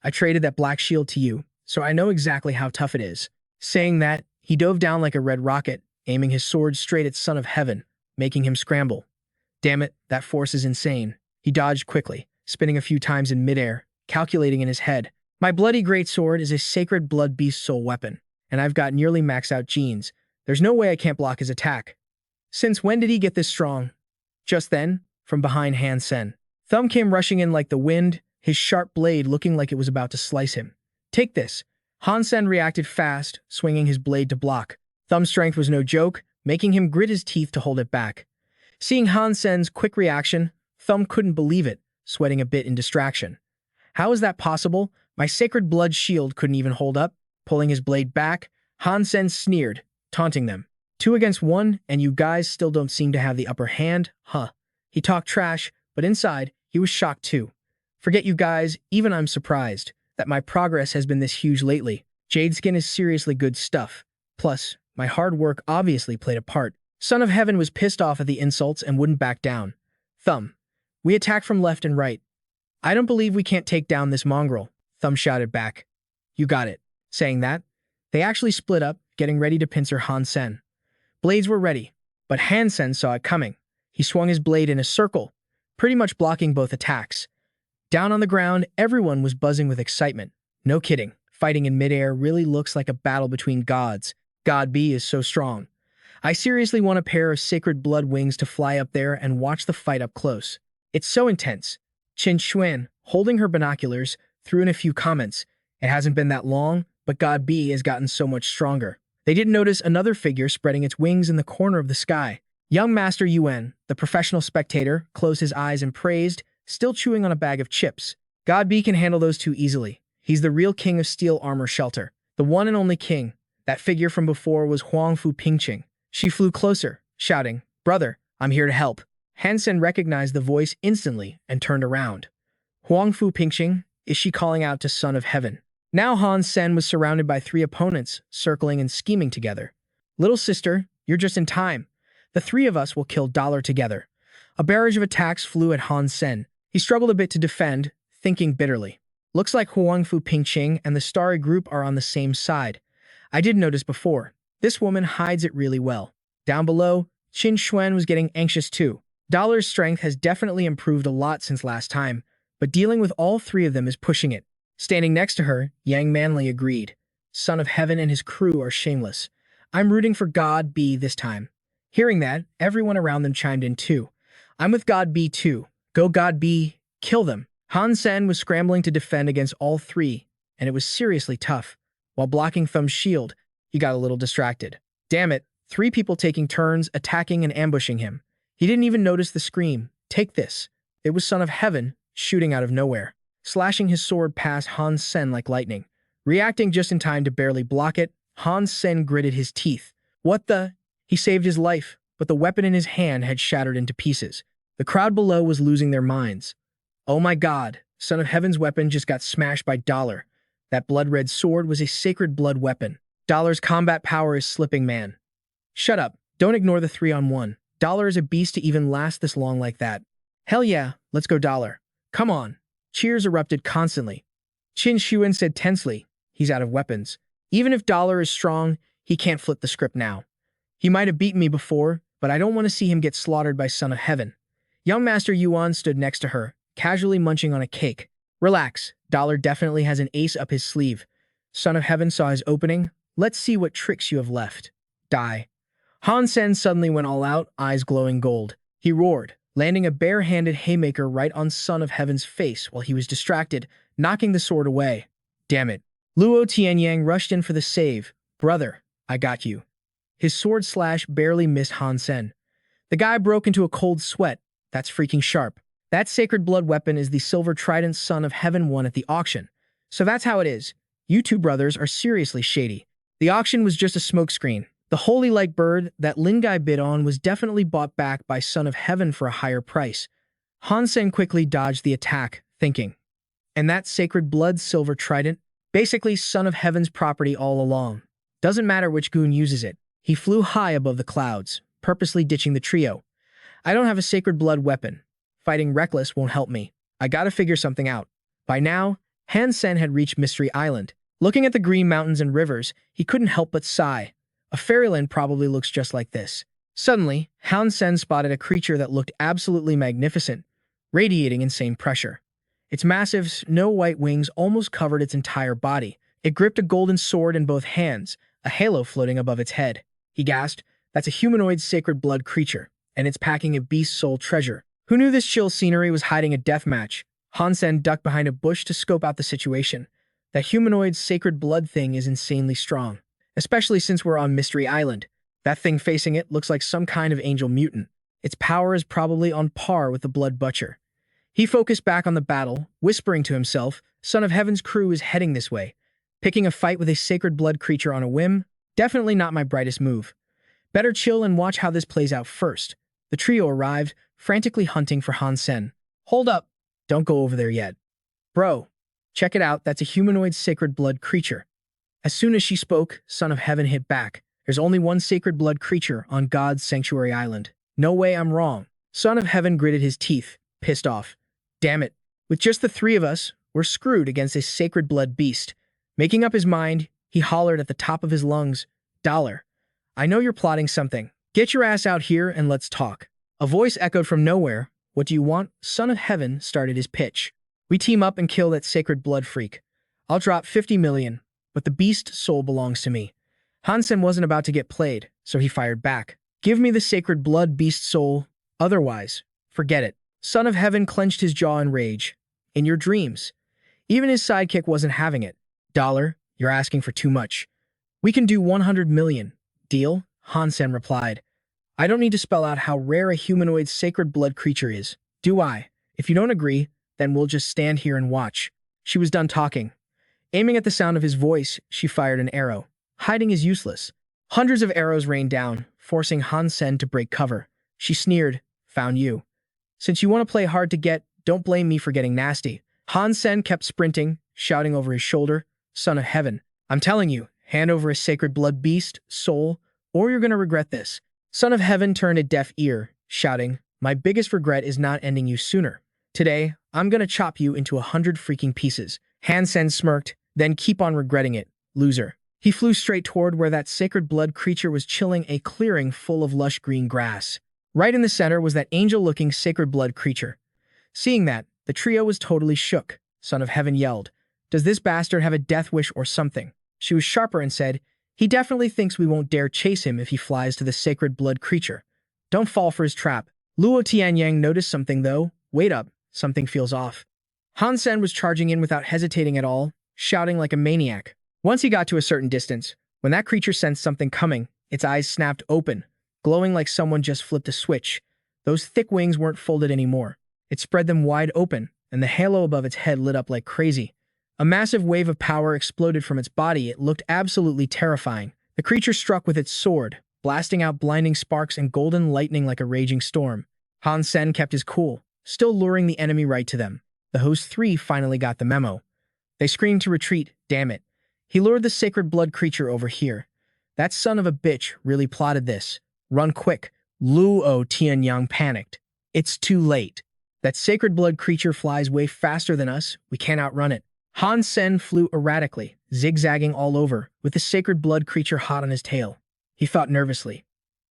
I traded that black shield to you, so I know exactly how tough it is. Saying that, he dove down like a red rocket, aiming his sword straight at Son of Heaven, making him scramble. Damn it, that force is insane. He dodged quickly, spinning a few times in midair, calculating in his head. My bloody greatsword is a sacred blood beast soul weapon, and I've got nearly maxed out genes. There's no way I can't block his attack. Since when did he get this strong? Just then, from behind Han Sen, Thumb came rushing in like the wind, his sharp blade looking like it was about to slice him. Take this. Han Sen reacted fast, swinging his blade to block. Thumb's strength was no joke, making him grit his teeth to hold it back. Seeing Han Sen's quick reaction, Thumb couldn't believe it, sweating a bit in distraction. How is that possible? My sacred blood shield couldn't even hold up. Pulling his blade back, Han Sen sneered, taunting them. 2 against 1, and you guys still don't seem to have the upper hand, huh? He talked trash, but inside, he was shocked too. Forget you guys, even I'm surprised that my progress has been this huge lately. Jade skin is seriously good stuff. Plus, my hard work obviously played a part. Son of Heaven was pissed off at the insults and wouldn't back down. Thumb, we attack from left and right. I don't believe we can't take down this mongrel, Thumb shouted back. You got it. Saying that, they actually split up, getting ready to pincer Han Sen. Blades were ready, but Han Sen saw it coming. He swung his blade in a circle, pretty much blocking both attacks. Down on the ground, everyone was buzzing with excitement. No kidding, fighting in midair really looks like a battle between gods. God B is so strong. I seriously want a pair of sacred blood wings to fly up there and watch the fight up close. It's so intense. Qin Xuan, holding her binoculars, threw in a few comments. It hasn't been that long, but God B has gotten so much stronger. They didn't notice another figure spreading its wings in the corner of the sky. Young Master Yuan, the professional spectator, closed his eyes and praised, still chewing on a bag of chips. God B can handle those two easily. He's the real king of steel armor shelter. The one and only king. That figure from before was Huang Fu Pingqing. She flew closer, shouting, Brother, I'm here to help. Han Sen recognized the voice instantly and turned around. Huang Fu Pingqing, is she calling out to Son of Heaven? Now Han Sen was surrounded by 3 opponents, circling and scheming together. Little sister, you're just in time. The 3 of us will kill Dollar together. A barrage of attacks flew at Han Sen. He struggled a bit to defend, thinking bitterly. Looks like Huang Fu Pingqing and the Starry Group are on the same side. I didn't notice before. This woman hides it really well. Down below, Qin Xuan was getting anxious too. Dollar's strength has definitely improved a lot since last time, but dealing with all 3 of them is pushing it. Standing next to her, Yang Manly agreed. Son of Heaven and his crew are shameless. I'm rooting for God B this time. Hearing that, everyone around them chimed in too. I'm with God B too. Go God B, kill them. Han Sen was scrambling to defend against all 3, and it was seriously tough. While blocking Thumb's shield, he got a little distracted. Damn it, 3 people taking turns attacking and ambushing him. He didn't even notice the scream. Take this. It was Son of Heaven, shooting out of nowhere, slashing his sword past Han Sen like lightning. Reacting just in time to barely block it, Han Sen gritted his teeth. What the? He saved his life, but the weapon in his hand had shattered into pieces. The crowd below was losing their minds. Oh my god, Son of Heaven's weapon just got smashed by Dollar. That blood-red sword was a sacred blood weapon. Dollar's combat power is slipping, man. Shut up. Don't ignore the 3-on-1. Dollar is a beast to even last this long like that. Hell yeah, let's go Dollar. Come on. Cheers erupted constantly. Qin Shuan said tensely, he's out of weapons. Even if Dollar is strong, he can't flip the script now. He might have beaten me before, but I don't want to see him get slaughtered by Son of Heaven. Young Master Yuan stood next to her, casually munching on a cake. Relax, Dollar definitely has an ace up his sleeve. Son of Heaven saw his opening. Let's see what tricks you have left. Die. Han Sen suddenly went all out, eyes glowing gold. He roared, landing a bare-handed haymaker right on Son of Heaven's face while he was distracted, knocking the sword away. Damn it. Luo Tianyang rushed in for the save. Brother, I got you. His sword slash barely missed Han Sen. The guy broke into a cold sweat. That's freaking sharp. That sacred blood weapon is the silver trident Son of Heaven won at the auction. So that's how it is. You two brothers are seriously shady. The auction was just a smokescreen. The holy-like bird that Lin Guy bid on was definitely bought back by Son of Heaven for a higher price. Han Sen quickly dodged the attack, thinking, and that sacred blood silver trident? Basically Son of Heaven's property all along. Doesn't matter which goon uses it. He flew high above the clouds, purposely ditching the trio. I don't have a sacred blood weapon. Fighting reckless won't help me. I gotta figure something out. By now, Han Sen had reached Mystery Island. Looking at the green mountains and rivers, he couldn't help but sigh. A fairyland probably looks just like this. Suddenly, Han Sen spotted a creature that looked absolutely magnificent, radiating insane pressure. Its massive, snow-white wings almost covered its entire body. It gripped a golden sword in both hands, a halo floating above its head. He gasped, that's a humanoid sacred blood creature, and it's packing a beast soul treasure. Who knew this chill scenery was hiding a death match? Han Sen ducked behind a bush to scope out the situation. That humanoid sacred blood thing is insanely strong, especially since we're on Mystery Island. That thing facing it looks like some kind of angel mutant. Its power is probably on par with the Blood Butcher. He focused back on the battle, whispering to himself, Son of Heaven's crew is heading this way. Picking a fight with a sacred blood creature on a whim? Definitely not my brightest move. Better chill and watch how this plays out first. The trio arrived, frantically hunting for Han Sen. Hold up. Don't go over there yet. Bro, check it out. That's a humanoid sacred blood creature. As soon as she spoke, Son of Heaven hit back. There's only one sacred blood creature on God's Sanctuary Island. No way I'm wrong. Son of Heaven gritted his teeth, pissed off. Damn it. With just the three of us, we're screwed against a sacred blood beast. Making up his mind, he hollered at the top of his lungs, Dollar, I know you're plotting something. Get your ass out here and let's talk. A voice echoed from nowhere. What do you want? Son of Heaven started his pitch. We team up and kill that sacred blood freak. I'll drop 50 million, but the beast soul belongs to me. Han Sen wasn't about to get played, so he fired back. Give me the sacred blood beast soul. Otherwise, forget it. Son of Heaven clenched his jaw in rage. In your dreams. Even his sidekick wasn't having it. Dollar, you're asking for too much. We can do 100 million. Deal? Han Sen replied. I don't need to spell out how rare a humanoid sacred blood creature is. Do I? If you don't agree, then we'll just stand here and watch. She was done talking. Aiming at the sound of his voice, she fired an arrow. Hiding is useless. Hundreds of arrows rained down, forcing Han Sen to break cover. She sneered, found you. Since you want to play hard to get, don't blame me for getting nasty. Han Sen kept sprinting, shouting over his shoulder, Son of Heaven, I'm telling you, hand over a sacred blood beast, soul, or you're gonna regret this. Son of Heaven turned a deaf ear, shouting, my biggest regret is not ending you sooner. Today, I'm gonna chop you into 100 freaking pieces. Han Sen smirked, then keep on regretting it, loser. He flew straight toward where that sacred blood creature was chilling a clearing full of lush green grass. Right in the center was that angel-looking sacred blood creature. Seeing that, the trio was totally shook. Son of Heaven yelled, does this bastard have a death wish or something? She was sharper and said, he definitely thinks we won't dare chase him if he flies to the sacred blood creature. Don't fall for his trap. Luo Tianyang noticed something though. Wait up, something feels off. Han Sen was charging in without hesitating at all, shouting like a maniac. Once he got to a certain distance, when that creature sensed something coming, its eyes snapped open, glowing like someone just flipped a switch. Those thick wings weren't folded anymore. It spread them wide open, and the halo above its head lit up like crazy. A massive wave of power exploded from its body. It looked absolutely terrifying. The creature struck with its sword, blasting out blinding sparks and golden lightning like a raging storm. Han Sen kept his cool, still luring the enemy right to them. The host three finally got the memo. They screamed to retreat, damn it. He lured the sacred blood creature over here. That son of a bitch really plotted this. Run quick. Luo Tianyang panicked. It's too late. That sacred blood creature flies way faster than us. We can't outrun it. Han Sen flew erratically, zigzagging all over, with the sacred blood creature hot on his tail. He thought nervously.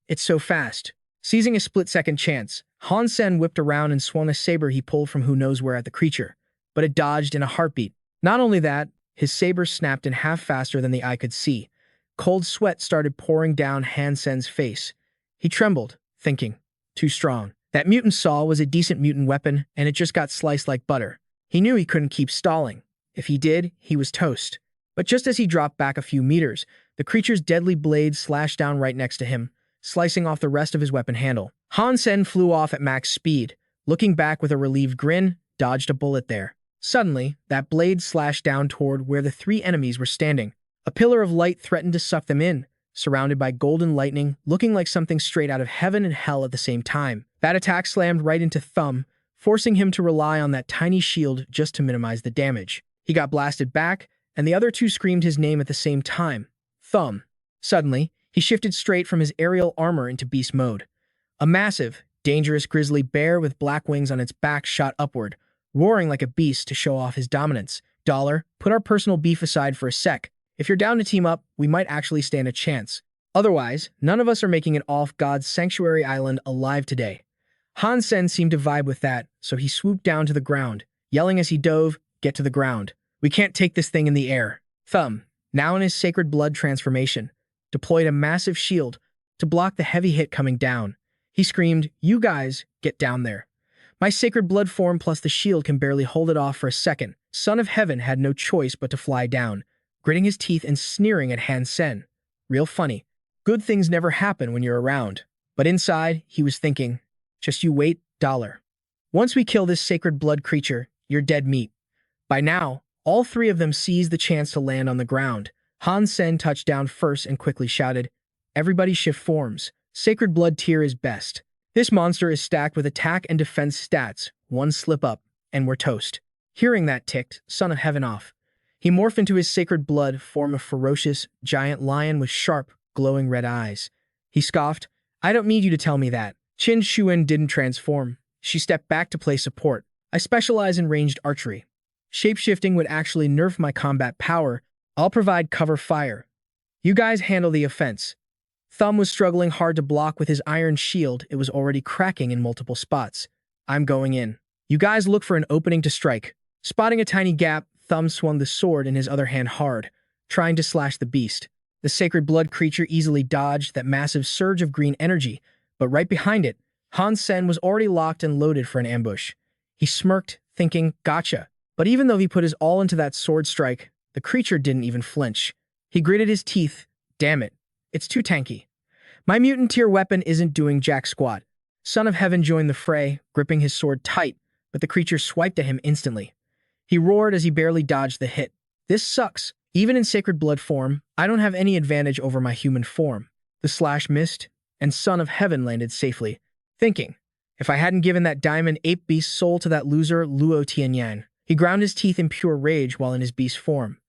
It's so fast. Seizing a split-second chance, Han Sen whipped around and swung a saber he pulled from who knows where at the creature, but it dodged in a heartbeat. Not only that, his saber snapped in half faster than the eye could see. Cold sweat started pouring down Han Sen's face. He trembled, thinking, too strong. That mutant saw was a decent mutant weapon, and it just got sliced like butter. He knew he couldn't keep stalling. If he did, he was toast. But just as he dropped back a few meters, the creature's deadly blade slashed down right next to him, slicing off the rest of his weapon handle. Han Sen flew off at max speed, looking back with a relieved grin, dodged a bullet there. Suddenly, that blade slashed down toward where the three enemies were standing. A pillar of light threatened to suck them in, surrounded by golden lightning, looking like something straight out of heaven and hell at the same time. That attack slammed right into Thumb, forcing him to rely on that tiny shield just to minimize the damage. He got blasted back, and the other two screamed his name at the same time. Thumb. Suddenly, he shifted straight from his aerial armor into beast mode. A massive, dangerous grizzly bear with black wings on its back shot upward, roaring like a beast to show off his dominance. Dollar, put our personal beef aside for a sec. If you're down to team up, we might actually stand a chance. Otherwise, none of us are making it off God's sanctuary island alive today. Han Sen seemed to vibe with that, so he swooped down to the ground, yelling as he dove, "Get to the ground. We can't take this thing in the air." Thumb, now in his sacred blood transformation, deployed a massive shield to block the heavy hit coming down. He screamed, "You guys, get down there. My sacred blood form plus the shield can barely hold it off for a second." Son of Heaven had no choice but to fly down, gritting his teeth and sneering at Han Sen. Real funny. Good things never happen when you're around. But inside, he was thinking, just you wait, Dollar. Once we kill this sacred blood creature, you're dead meat. By now, all three of them seized the chance to land on the ground. Han Sen touched down first and quickly shouted, "Everybody shift forms. Sacred blood tier is best. This monster is stacked with attack and defense stats. One slip up, and we're toast." Hearing that ticked Son of Heaven off. He morphed into his sacred blood form a ferocious, giant lion with sharp, glowing red eyes. He scoffed, "I don't need you to tell me that." Qin Shuan didn't transform. She stepped back to play support. "I specialize in ranged archery. Shapeshifting would actually nerf my combat power. I'll provide cover fire. You guys handle the offense." Thumb was struggling hard to block with his iron shield. It was already cracking in multiple spots. "I'm going in. You guys look for an opening to strike." Spotting a tiny gap, Thumb swung the sword in his other hand hard, trying to slash the beast. The sacred blood creature easily dodged that massive surge of green energy, but right behind it, Han Sen was already locked and loaded for an ambush. He smirked, thinking, "Gotcha." But even though he put his all into that sword strike, the creature didn't even flinch. He gritted his teeth. "Damn it. It's too tanky. My mutant tier weapon isn't doing jack squat." Son of Heaven joined the fray, gripping his sword tight, but the creature swiped at him instantly. He roared as he barely dodged the hit. "This sucks. Even in sacred blood form, I don't have any advantage over my human form." The slash missed, and Son of Heaven landed safely, thinking, "If I hadn't given that diamond ape beast soul to that loser Luo Tianyang." He ground his teeth in pure rage while in his beast form.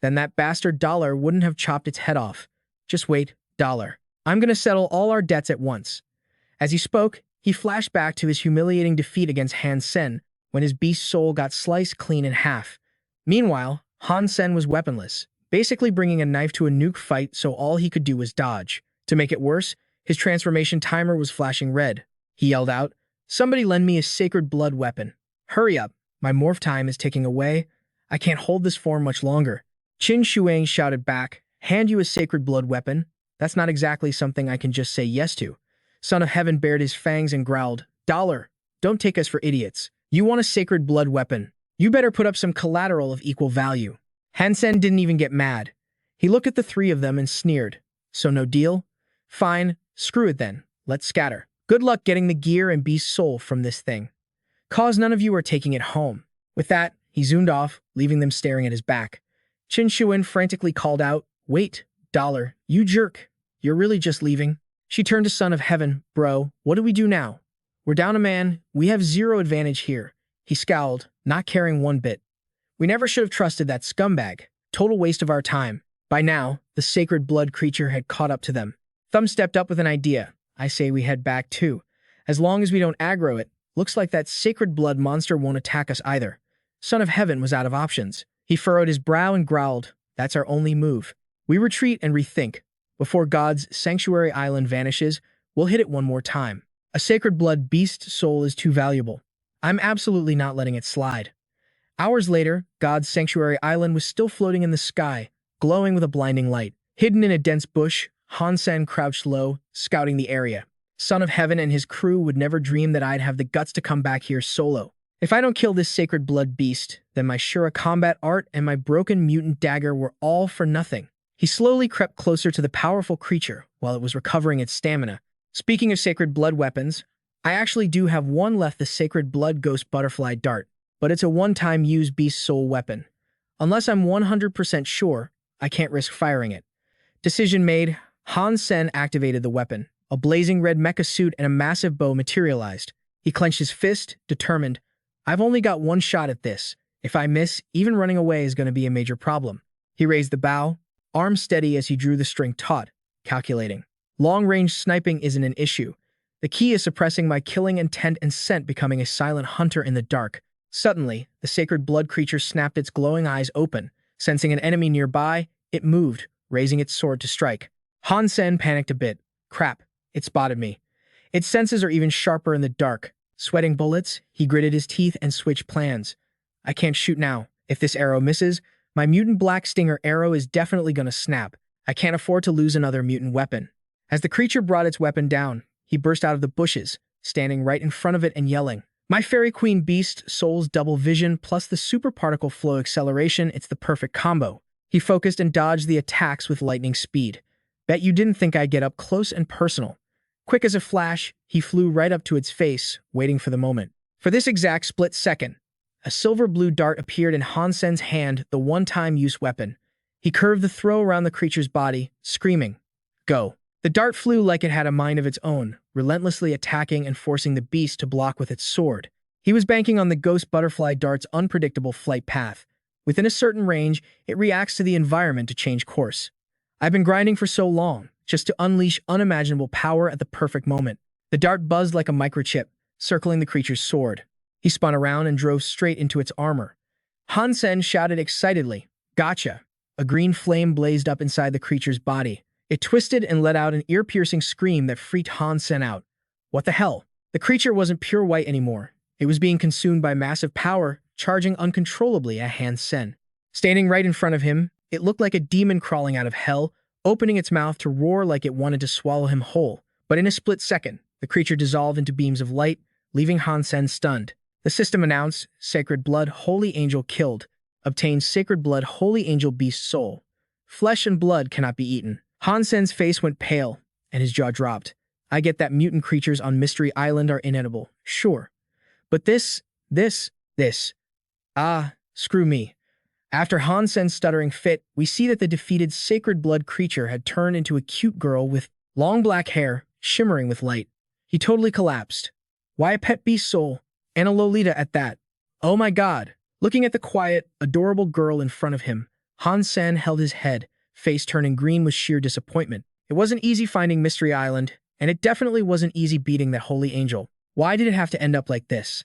Then that bastard Dollar wouldn't have chopped its head off. "Just wait, Dollar. I'm gonna settle all our debts at once." As he spoke, he flashed back to his humiliating defeat against Han Sen when his beast soul got sliced clean in half. Meanwhile, Han Sen was weaponless, basically bringing a knife to a nuke fight, so all he could do was dodge. To make it worse, his transformation timer was flashing red. He yelled out, "Somebody lend me a sacred blood weapon. Hurry up, my morph time is ticking away. I can't hold this form much longer." Qin Shuang shouted back, "Hand you a sacred blood weapon? That's not exactly something I can just say yes to." Son of Heaven bared his fangs and growled, "Dollar, don't take us for idiots. You want a sacred blood weapon? You better put up some collateral of equal value." Han Sen didn't even get mad. He looked at the three of them and sneered. "So no deal? Fine, screw it then. Let's scatter. Good luck getting the gear and beast soul from this thing. 'Cause none of you are taking it home." With that, he zoomed off, leaving them staring at his back. Qin Shuan frantically called out, "Wait, Dollar, you jerk. You're really just leaving?" She turned to Son of Heaven, "Bro, what do we do now? We're down a man. We have zero advantage here. He scowled, not caring one bit. We never should have trusted that scumbag. Total waste of our time. By now, the sacred blood creature had caught up to them. Thumb stepped up with an idea. I say we head back too. As long as we don't aggro it, looks like that sacred blood monster won't attack us either. Son of Heaven was out of options. He furrowed his brow and growled, that's our only move. We retreat and rethink. Before God's sanctuary island vanishes, we'll hit it one more time. A sacred blood beast soul is too valuable. I'm absolutely not letting it slide. Hours later, God's sanctuary island was still floating in the sky, glowing with a blinding light. Hidden in a dense bush, Han Sen crouched low, scouting the area. Son of Heaven and his crew would never dream that I'd have the guts to come back here solo. If I don't kill this sacred blood beast, then my Shura combat art and my broken mutant dagger were all for nothing. He slowly crept closer to the powerful creature while it was recovering its stamina. Speaking of sacred blood weapons, I actually do have one left, the sacred blood ghost butterfly dart, but it's a one-time use beast soul weapon. Unless I'm 100% sure, I can't risk firing it. Decision made, Han Sen activated the weapon. A blazing red mecha suit and a massive bow materialized. He clenched his fist, determined, I've only got one shot at this. If I miss, even running away is going to be a major problem. He raised the bow, arm steady as he drew the string taut, calculating. Long-range sniping isn't an issue. The key is suppressing my killing intent and scent, becoming a silent hunter in the dark. Suddenly, the sacred blood creature snapped its glowing eyes open. Sensing an enemy nearby, it moved, raising its sword to strike. Han Sen panicked a bit. Crap, it spotted me. Its senses are even sharper in the dark. Sweating bullets, he gritted his teeth and switched plans. I can't shoot now. If this arrow misses, my mutant black stinger arrow is definitely going to snap. I can't afford to lose another mutant weapon. As the creature brought its weapon down, he burst out of the bushes, standing right in front of it and yelling, My Fairy Queen Beast Soul's double vision plus the super particle flow acceleration, it's the perfect combo. He focused and dodged the attacks with lightning speed. Bet you didn't think I'd get up close and personal. Quick as a flash, he flew right up to its face, waiting for the moment. For this exact split second, a silver-blue dart appeared in Han Sen's hand, the one-time use weapon. He curved the throw around the creature's body, screaming, Go! The dart flew like it had a mind of its own, relentlessly attacking and forcing the beast to block with its sword. He was banking on the ghost butterfly dart's unpredictable flight path. Within a certain range, it reacts to the environment to change course. I've been grinding for so long, just to unleash unimaginable power at the perfect moment. The dart buzzed like a microchip, circling the creature's sword. He spun around and drove straight into its armor. Han Sen shouted excitedly, Gotcha! A green flame blazed up inside the creature's body. It twisted and let out an ear-piercing scream that freaked Han Sen out. What the hell? The creature wasn't pure white anymore. It was being consumed by massive power, charging uncontrollably at Han Sen. Standing right in front of him, it looked like a demon crawling out of hell, opening its mouth to roar like it wanted to swallow him whole. But in a split second, the creature dissolved into beams of light, leaving Han Sen stunned. The system announced, Sacred Blood Holy Angel killed. Obtained Sacred Blood Holy Angel Beast Soul. Flesh and blood cannot be eaten. Han Sen's face went pale, and his jaw dropped. I get that mutant creatures on Mystery Island are inedible, sure. But this. Screw me. After Han Sen's stuttering fit, we see that the defeated sacred blood creature had turned into a cute girl with long black hair, shimmering with light. He totally collapsed. Why a pet beast soul? And a Lolita at that. Oh my god. Looking at the quiet, adorable girl in front of him, Han Sen held his head, face turning green with sheer disappointment. It wasn't easy finding Mystery Island, and it definitely wasn't easy beating that holy angel. Why did it have to end up like this?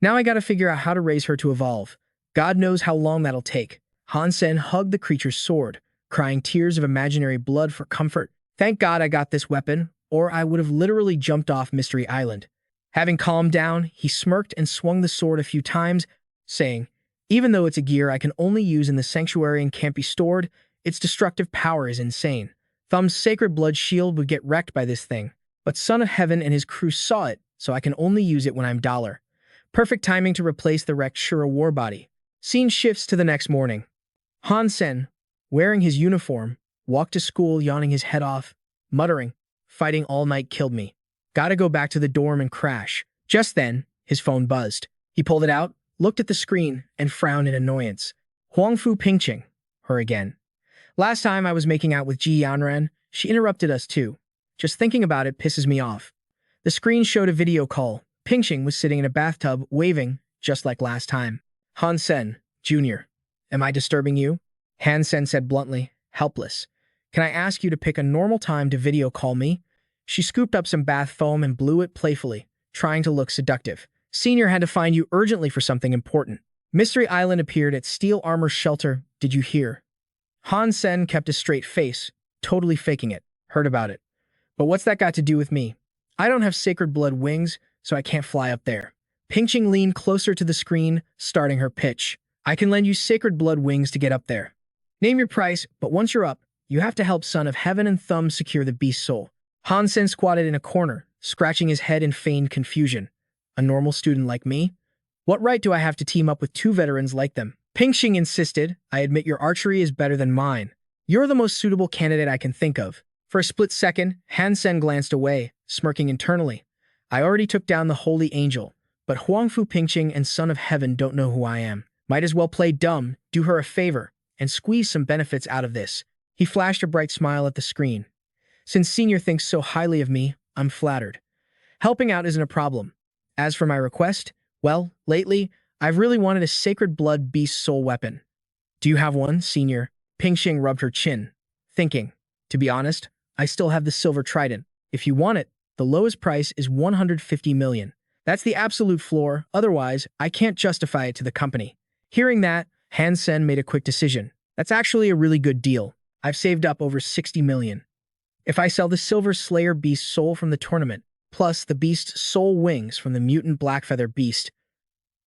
Now I gotta figure out how to raise her to evolve. God knows how long that'll take. Han Sen hugged the creature's sword, crying tears of imaginary blood for comfort. Thank God I got this weapon, or I would have literally jumped off Mystery Island. Having calmed down, he smirked and swung the sword a few times, saying, Even though it's a gear I can only use in the sanctuary and can't be stored, its destructive power is insane. Thumb's sacred blood shield would get wrecked by this thing, but Son of Heaven and his crew saw it, so I can only use it when I'm dollar. Perfect timing to replace the wrecked Shura war body. Scene shifts to the next morning. Han Sen, wearing his uniform, walked to school yawning his head off, muttering, Fighting all night killed me. Gotta go back to the dorm and crash. Just then, his phone buzzed. He pulled it out, looked at the screen, and frowned in annoyance. Huangfu Pingqing, her again. Last time I was making out with Ji Yanran, she interrupted us too. Just thinking about it pisses me off. The screen showed a video call, Pingxing was sitting in a bathtub, waving, just like last time. Han Sen, Jr., am I disturbing you? Han Sen said bluntly, helpless. Can I ask you to pick a normal time to video call me? She scooped up some bath foam and blew it playfully, trying to look seductive. Senior had to find you urgently for something important. Mystery Island appeared at Steel Armor Shelter. Did you hear? Han Sen kept a straight face, totally faking it. Heard about it. But what's that got to do with me? I don't have sacred blood wings, so I can't fly up there. Pingxing leaned closer to the screen, starting her pitch. I can lend you sacred blood wings to get up there. Name your price, but once you're up, you have to help Son of Heaven and Thumb secure the beast's soul. Han Sen squatted in a corner, scratching his head in feigned confusion. A normal student like me? What right do I have to team up with two veterans like them? Pingxing insisted, I admit your archery is better than mine. You're the most suitable candidate I can think of. For a split second, Han Sen glanced away, smirking internally. I already took down the Holy Angel, but Huangfu Pingxing and Son of Heaven don't know who I am. Might as well play dumb, do her a favor, and squeeze some benefits out of this. He flashed a bright smile at the screen. Since Senior thinks so highly of me, I'm flattered. Helping out isn't a problem. As for my request, well, lately, I've really wanted a sacred blood beast soul weapon. Do you have one, Senior? Pingxing rubbed her chin, thinking, to be honest, I still have the silver trident. If you want it, the lowest price is 150 million. That's the absolute floor, otherwise, I can't justify it to the company. Hearing that, Han Sen made a quick decision. That's actually a really good deal. I've saved up over 60 million. If I sell the Silver Slayer Beast Soul from the tournament, plus the Beast Soul Wings from the Mutant Blackfeather Beast,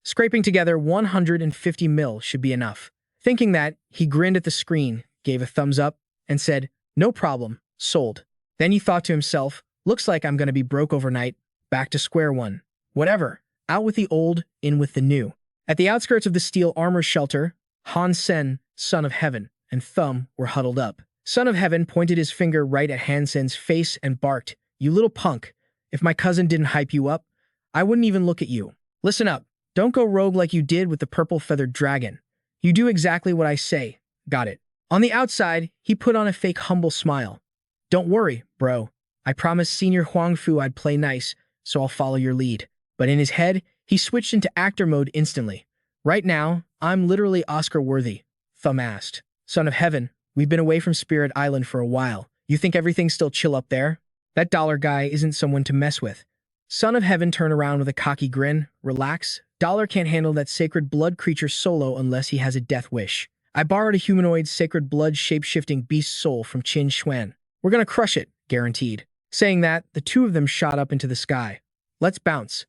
scraping together 150 mil should be enough. Thinking that, he grinned at the screen, gave a thumbs up, and said, no problem, sold. Then he thought to himself, looks like I'm gonna be broke overnight, back to square one. Whatever, out with the old, in with the new. At the outskirts of the Steel Armor Shelter, Han Sen, Son of Heaven, and Thumb were huddled up. Son of Heaven pointed his finger right at Han Sen's face and barked, you little punk. If my cousin didn't hype you up, I wouldn't even look at you. Listen up, don't go rogue like you did with the purple feathered dragon. You do exactly what I say. Got it. On the outside, he put on a fake humble smile. Don't worry, bro. I promised Senior Huangfu I'd play nice, so I'll follow your lead. But in his head, he switched into actor mode instantly. Right now, I'm literally Oscar-worthy. Thumb asked. Son of Heaven, we've been away from Spirit Island for a while. You think everything's still chill up there? That dollar guy isn't someone to mess with. Son of Heaven turned around with a cocky grin. Relax. Dollar can't handle that sacred blood creature solo unless he has a death wish. I borrowed a humanoid sacred blood shape-shifting beast soul from Qin Xuan. We're gonna crush it, guaranteed. Saying that, the two of them shot up into the sky. Let's bounce.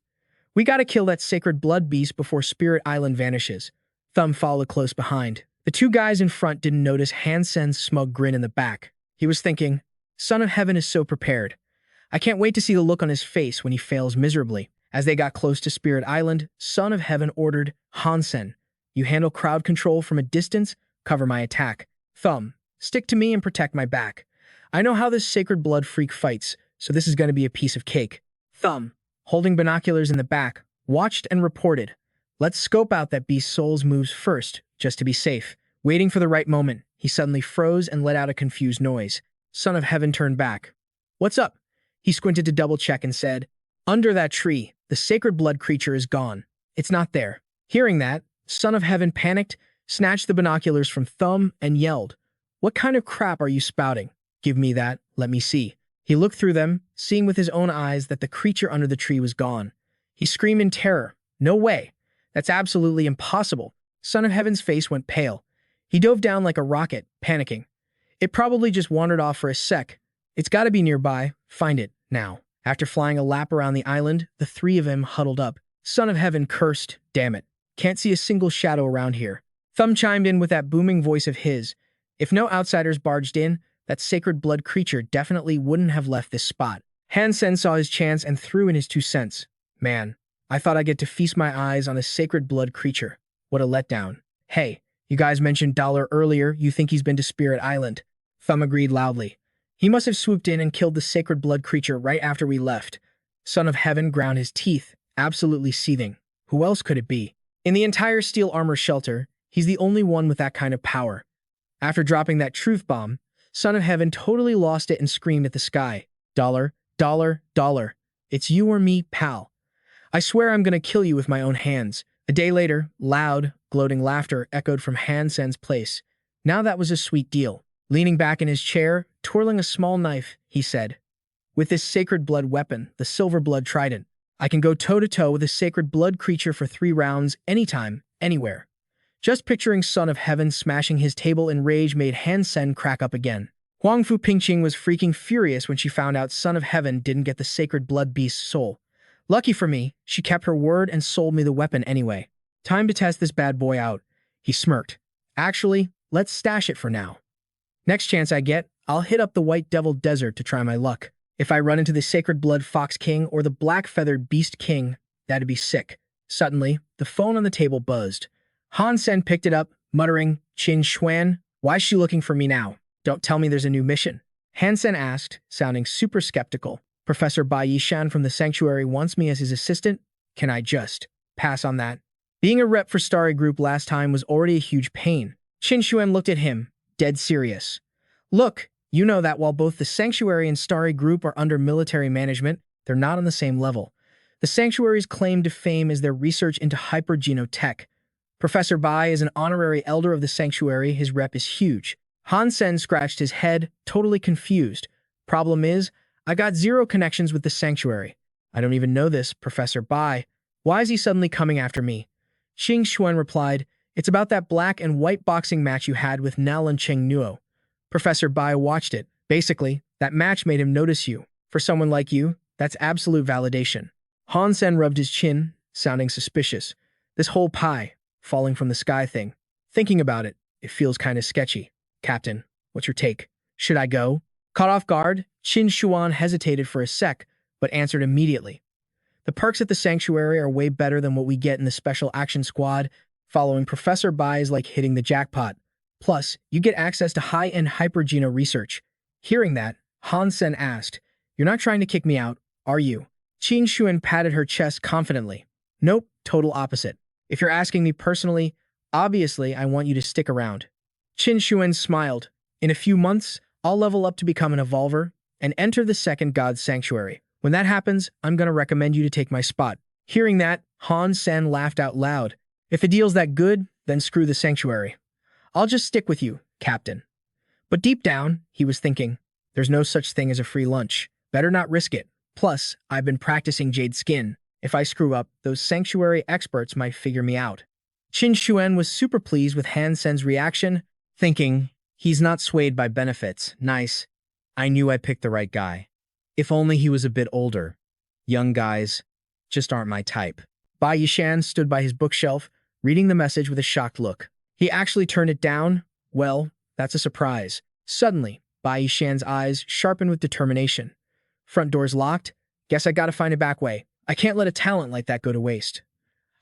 We gotta kill that sacred blood beast before Spirit Island vanishes. Thumb followed close behind. The two guys in front didn't notice Han Sen's smug grin in the back. He was thinking, Son of Heaven is so prepared. I can't wait to see the look on his face when he fails miserably. As they got close to Spirit Island, Son of Heaven ordered, Han Sen, you handle crowd control from a distance, cover my attack. Thumb, stick to me and protect my back. I know how this sacred blood freak fights, so this is going to be a piece of cake. Thumb, holding binoculars in the back, watched and reported. Let's scope out that beast's soul's moves first, just to be safe. Waiting for the right moment, he suddenly froze and let out a confused noise. Son of Heaven turned back. What's up? He squinted to double-check and said, under that tree, the sacred blood creature is gone. It's not there. Hearing that, Son of Heaven panicked, snatched the binoculars from Thumb, and yelled, what kind of crap are you spouting? Give me that, let me see. He looked through them, seeing with his own eyes that the creature under the tree was gone. He screamed in terror, no way. That's absolutely impossible. Son of Heaven's face went pale. He dove down like a rocket, panicking. It probably just wandered off for a sec. It's gotta be nearby. Find it, now. After flying a lap around the island, the three of them huddled up. Son of Heaven cursed, damn it. Can't see a single shadow around here. Thumb chimed in with that booming voice of his. If no outsiders barged in, that sacred blood creature definitely wouldn't have left this spot. Han Sen saw his chance and threw in his 2 cents. Man, I thought I'd get to feast my eyes on a sacred blood creature. What a letdown. Hey, you guys mentioned Dollar earlier, you think he's been to Spirit Island. Thumb agreed loudly. He must have swooped in and killed the sacred blood creature right after we left. Son of Heaven ground his teeth, absolutely seething. Who else could it be? In the entire Steel Armor Shelter, he's the only one with that kind of power. After dropping that truth bomb, Son of Heaven totally lost it and screamed at the sky. Dollar, dollar, dollar. It's you or me, pal. I swear I'm gonna kill you with my own hands. A day later, loud, gloating laughter echoed from Han Sen's place. Now that was a sweet deal. Leaning back in his chair, twirling a small knife, he said, "With this sacred blood weapon, the silver blood trident, I can go toe-to-toe with a sacred blood creature for 3 rounds, anytime, anywhere." Just picturing Son of Heaven smashing his table in rage made Han Sen crack up again. Huang Fu Pingqing was freaking furious when she found out Son of Heaven didn't get the sacred blood beast's soul. Lucky for me, she kept her word and sold me the weapon anyway. Time to test this bad boy out. He smirked. Actually, let's stash it for now. Next chance I get, I'll hit up the White Devil Desert to try my luck. If I run into the Sacred Blood Fox King or the Black Feathered Beast King, that'd be sick. Suddenly, the phone on the table buzzed. Han Sen picked it up, muttering, "Qin Xuan, why's she looking for me now? Don't tell me there's a new mission." Han Sen asked, sounding super skeptical. "Professor Bai Yishan from the Sanctuary wants me as his assistant? Can I just pass on that?" Being a rep for Starry Group last time was already a huge pain. Qin Xuan looked at him, dead serious. "Look, you know that while both the Sanctuary and Starry Group are under military management, they're not on the same level. The Sanctuary's claim to fame is their research into hypergenotech. Professor Bai is an honorary elder of the Sanctuary. His rep is huge." Han Sen scratched his head, totally confused. "Problem is, I got 0 connections with the Sanctuary. I don't even know this Professor Bai. Why is he suddenly coming after me?" Qin Xuan replied, "It's about that black and white boxing match you had with Nal and Cheng Nuo. Professor Bai watched it. Basically, that match made him notice you. For someone like you, that's absolute validation." Han Sen rubbed his chin, sounding suspicious. This whole pie, falling from the sky thing. Thinking about it, it feels kind of sketchy. "Captain, what's your take? Should I go?" Caught off guard, Qin Xuan hesitated for a sec, but answered immediately. "The perks at the Sanctuary are way better than what we get in the Special Action Squad. Following Professor Bai is like hitting the jackpot. Plus, you get access to high-end hypergeno research." Hearing that, Han Sen asked, "You're not trying to kick me out, are you?" Qin Xuan patted her chest confidently. "Nope, total opposite. If you're asking me personally, obviously I want you to stick around." Qin Xuan smiled. "In a few months, I'll level up to become an evolver and enter the Second God's Sanctuary. When that happens, I'm gonna recommend you to take my spot." Hearing that, Han Sen laughed out loud. "If the deal's that good, then screw the Sanctuary. I'll just stick with you, Captain." But deep down, he was thinking, there's no such thing as a free lunch. Better not risk it. Plus, I've been practicing Jade Skin. If I screw up, those Sanctuary experts might figure me out. Qin Xuan was super pleased with Han Sen's reaction, thinking, he's not swayed by benefits. Nice. I knew I picked the right guy. If only he was a bit older. Young guys just aren't my type. Bai Yishan stood by his bookshelf, reading the message with a shocked look. He actually turned it down? Well, that's a surprise. Suddenly, Bai Yishan's eyes sharpened with determination. "Front door's locked? Guess I gotta find a back way. I can't let a talent like that go to waste.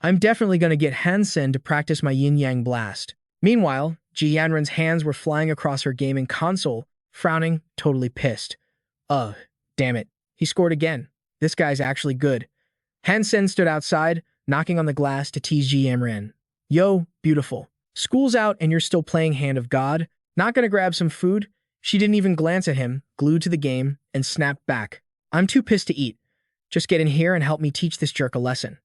I'm definitely gonna get Han Sen to practice my yin-yang blast." Meanwhile, Ji Yanren's hands were flying across her gaming console, frowning, totally pissed. Ugh, damn it. He scored again. This guy's actually good. Han Sen stood outside, knocking on the glass to tease Ji Yanren. "Yo, beautiful. School's out and you're still playing Hand of God? Not gonna grab some food?" She didn't even glance at him, glued to the game, and snapped back. "I'm too pissed to eat. Just get in here and help me teach this jerk a lesson."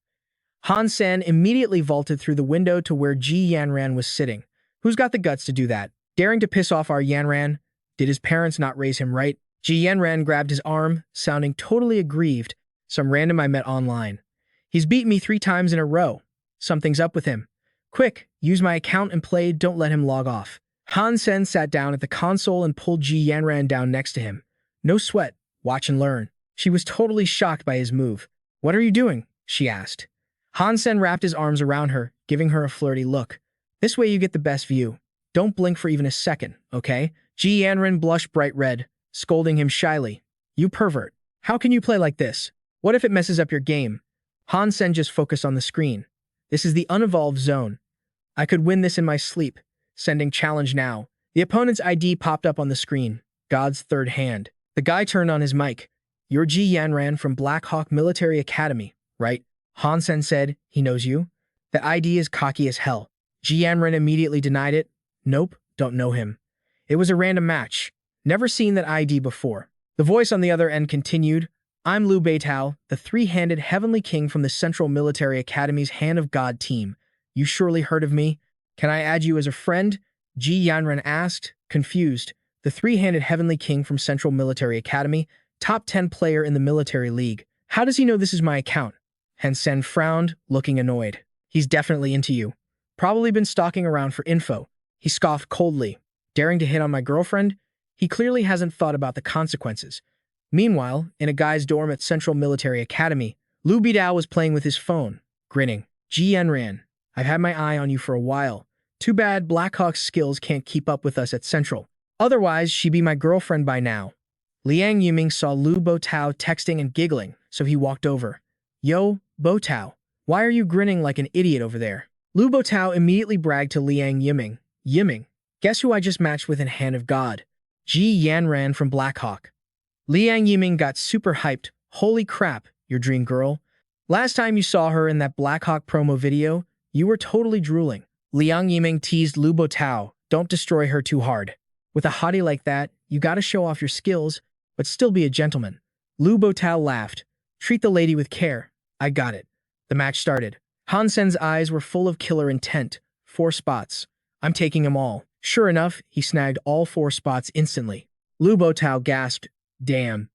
Han Sen immediately vaulted through the window to where Ji Yanran was sitting. Who's got the guts to do that? Daring to piss off our Yanran? Did his parents not raise him right? Ji Yanran grabbed his arm, sounding totally aggrieved. "Some random I met online. He's beat me 3 times in a row. Something's up with him. Quick, use my account and play, don't let him log off." Han Sen sat down at the console and pulled Ji Yanran down next to him. "No sweat, watch and learn." She was totally shocked by his move. "What are you doing?" she asked. Han Sen wrapped his arms around her, giving her a flirty look. "This way you get the best view. Don't blink for even a second, okay?" Ji Yanran blushed bright red, scolding him shyly. "You pervert. How can you play like this? What if it messes up your game?" Han Sen just focused on the screen. "This is the unevolved zone. I could win this in my sleep. Sending challenge now." The opponent's ID popped up on the screen. God's third hand. The guy turned on his mic. "You're Ji Yanran from Black Hawk Military Academy, right?" Han Sen said, "He knows you?" "The ID is cocky as hell." Ji Yanran immediately denied it. "Nope, don't know him. It was a random match. Never seen that ID before." The voice on the other end continued, I'm Liu Beitao, the three-handed heavenly king from the Central Military Academy's Hand of God team. You surely heard of me? Can I add you as a friend? Ji Yanren asked, confused. The three-handed heavenly king from Central Military Academy, top 10 player in the military league. How does he know this is my account? Han Sen frowned, looking annoyed. He's definitely into you. Probably been stalking around for info. He scoffed coldly. Daring to hit on my girlfriend? He clearly hasn't thought about the consequences. Meanwhile, in a guy's dorm at Central Military Academy, Liu Bidao was playing with his phone, grinning. Ji Yanran, I've had my eye on you for a while. Too bad Blackhawk's skills can't keep up with us at Central. Otherwise, she'd be my girlfriend by now. Liang Yiming saw Liu Botao texting and giggling, so he walked over. Yo, Botao, why are you grinning like an idiot over there? Liu Botao immediately bragged to Liang Yiming. Yiming, guess who I just matched with in Hand of God? Ji Yanran from Blackhawk. Liang Yiming got super hyped. Holy crap, your dream girl. Last time you saw her in that Blackhawk promo video, you were totally drooling. Liang Yiming teased Liu Botao, don't destroy her too hard. With a hottie like that, you gotta show off your skills, but still be a gentleman. Liu Botao laughed. Treat the lady with care. I got it. The match started. Han Sen's eyes were full of killer intent. 4 spots. I'm taking them all. Sure enough, he snagged all 4 spots instantly. Liu Botao gasped. Damn,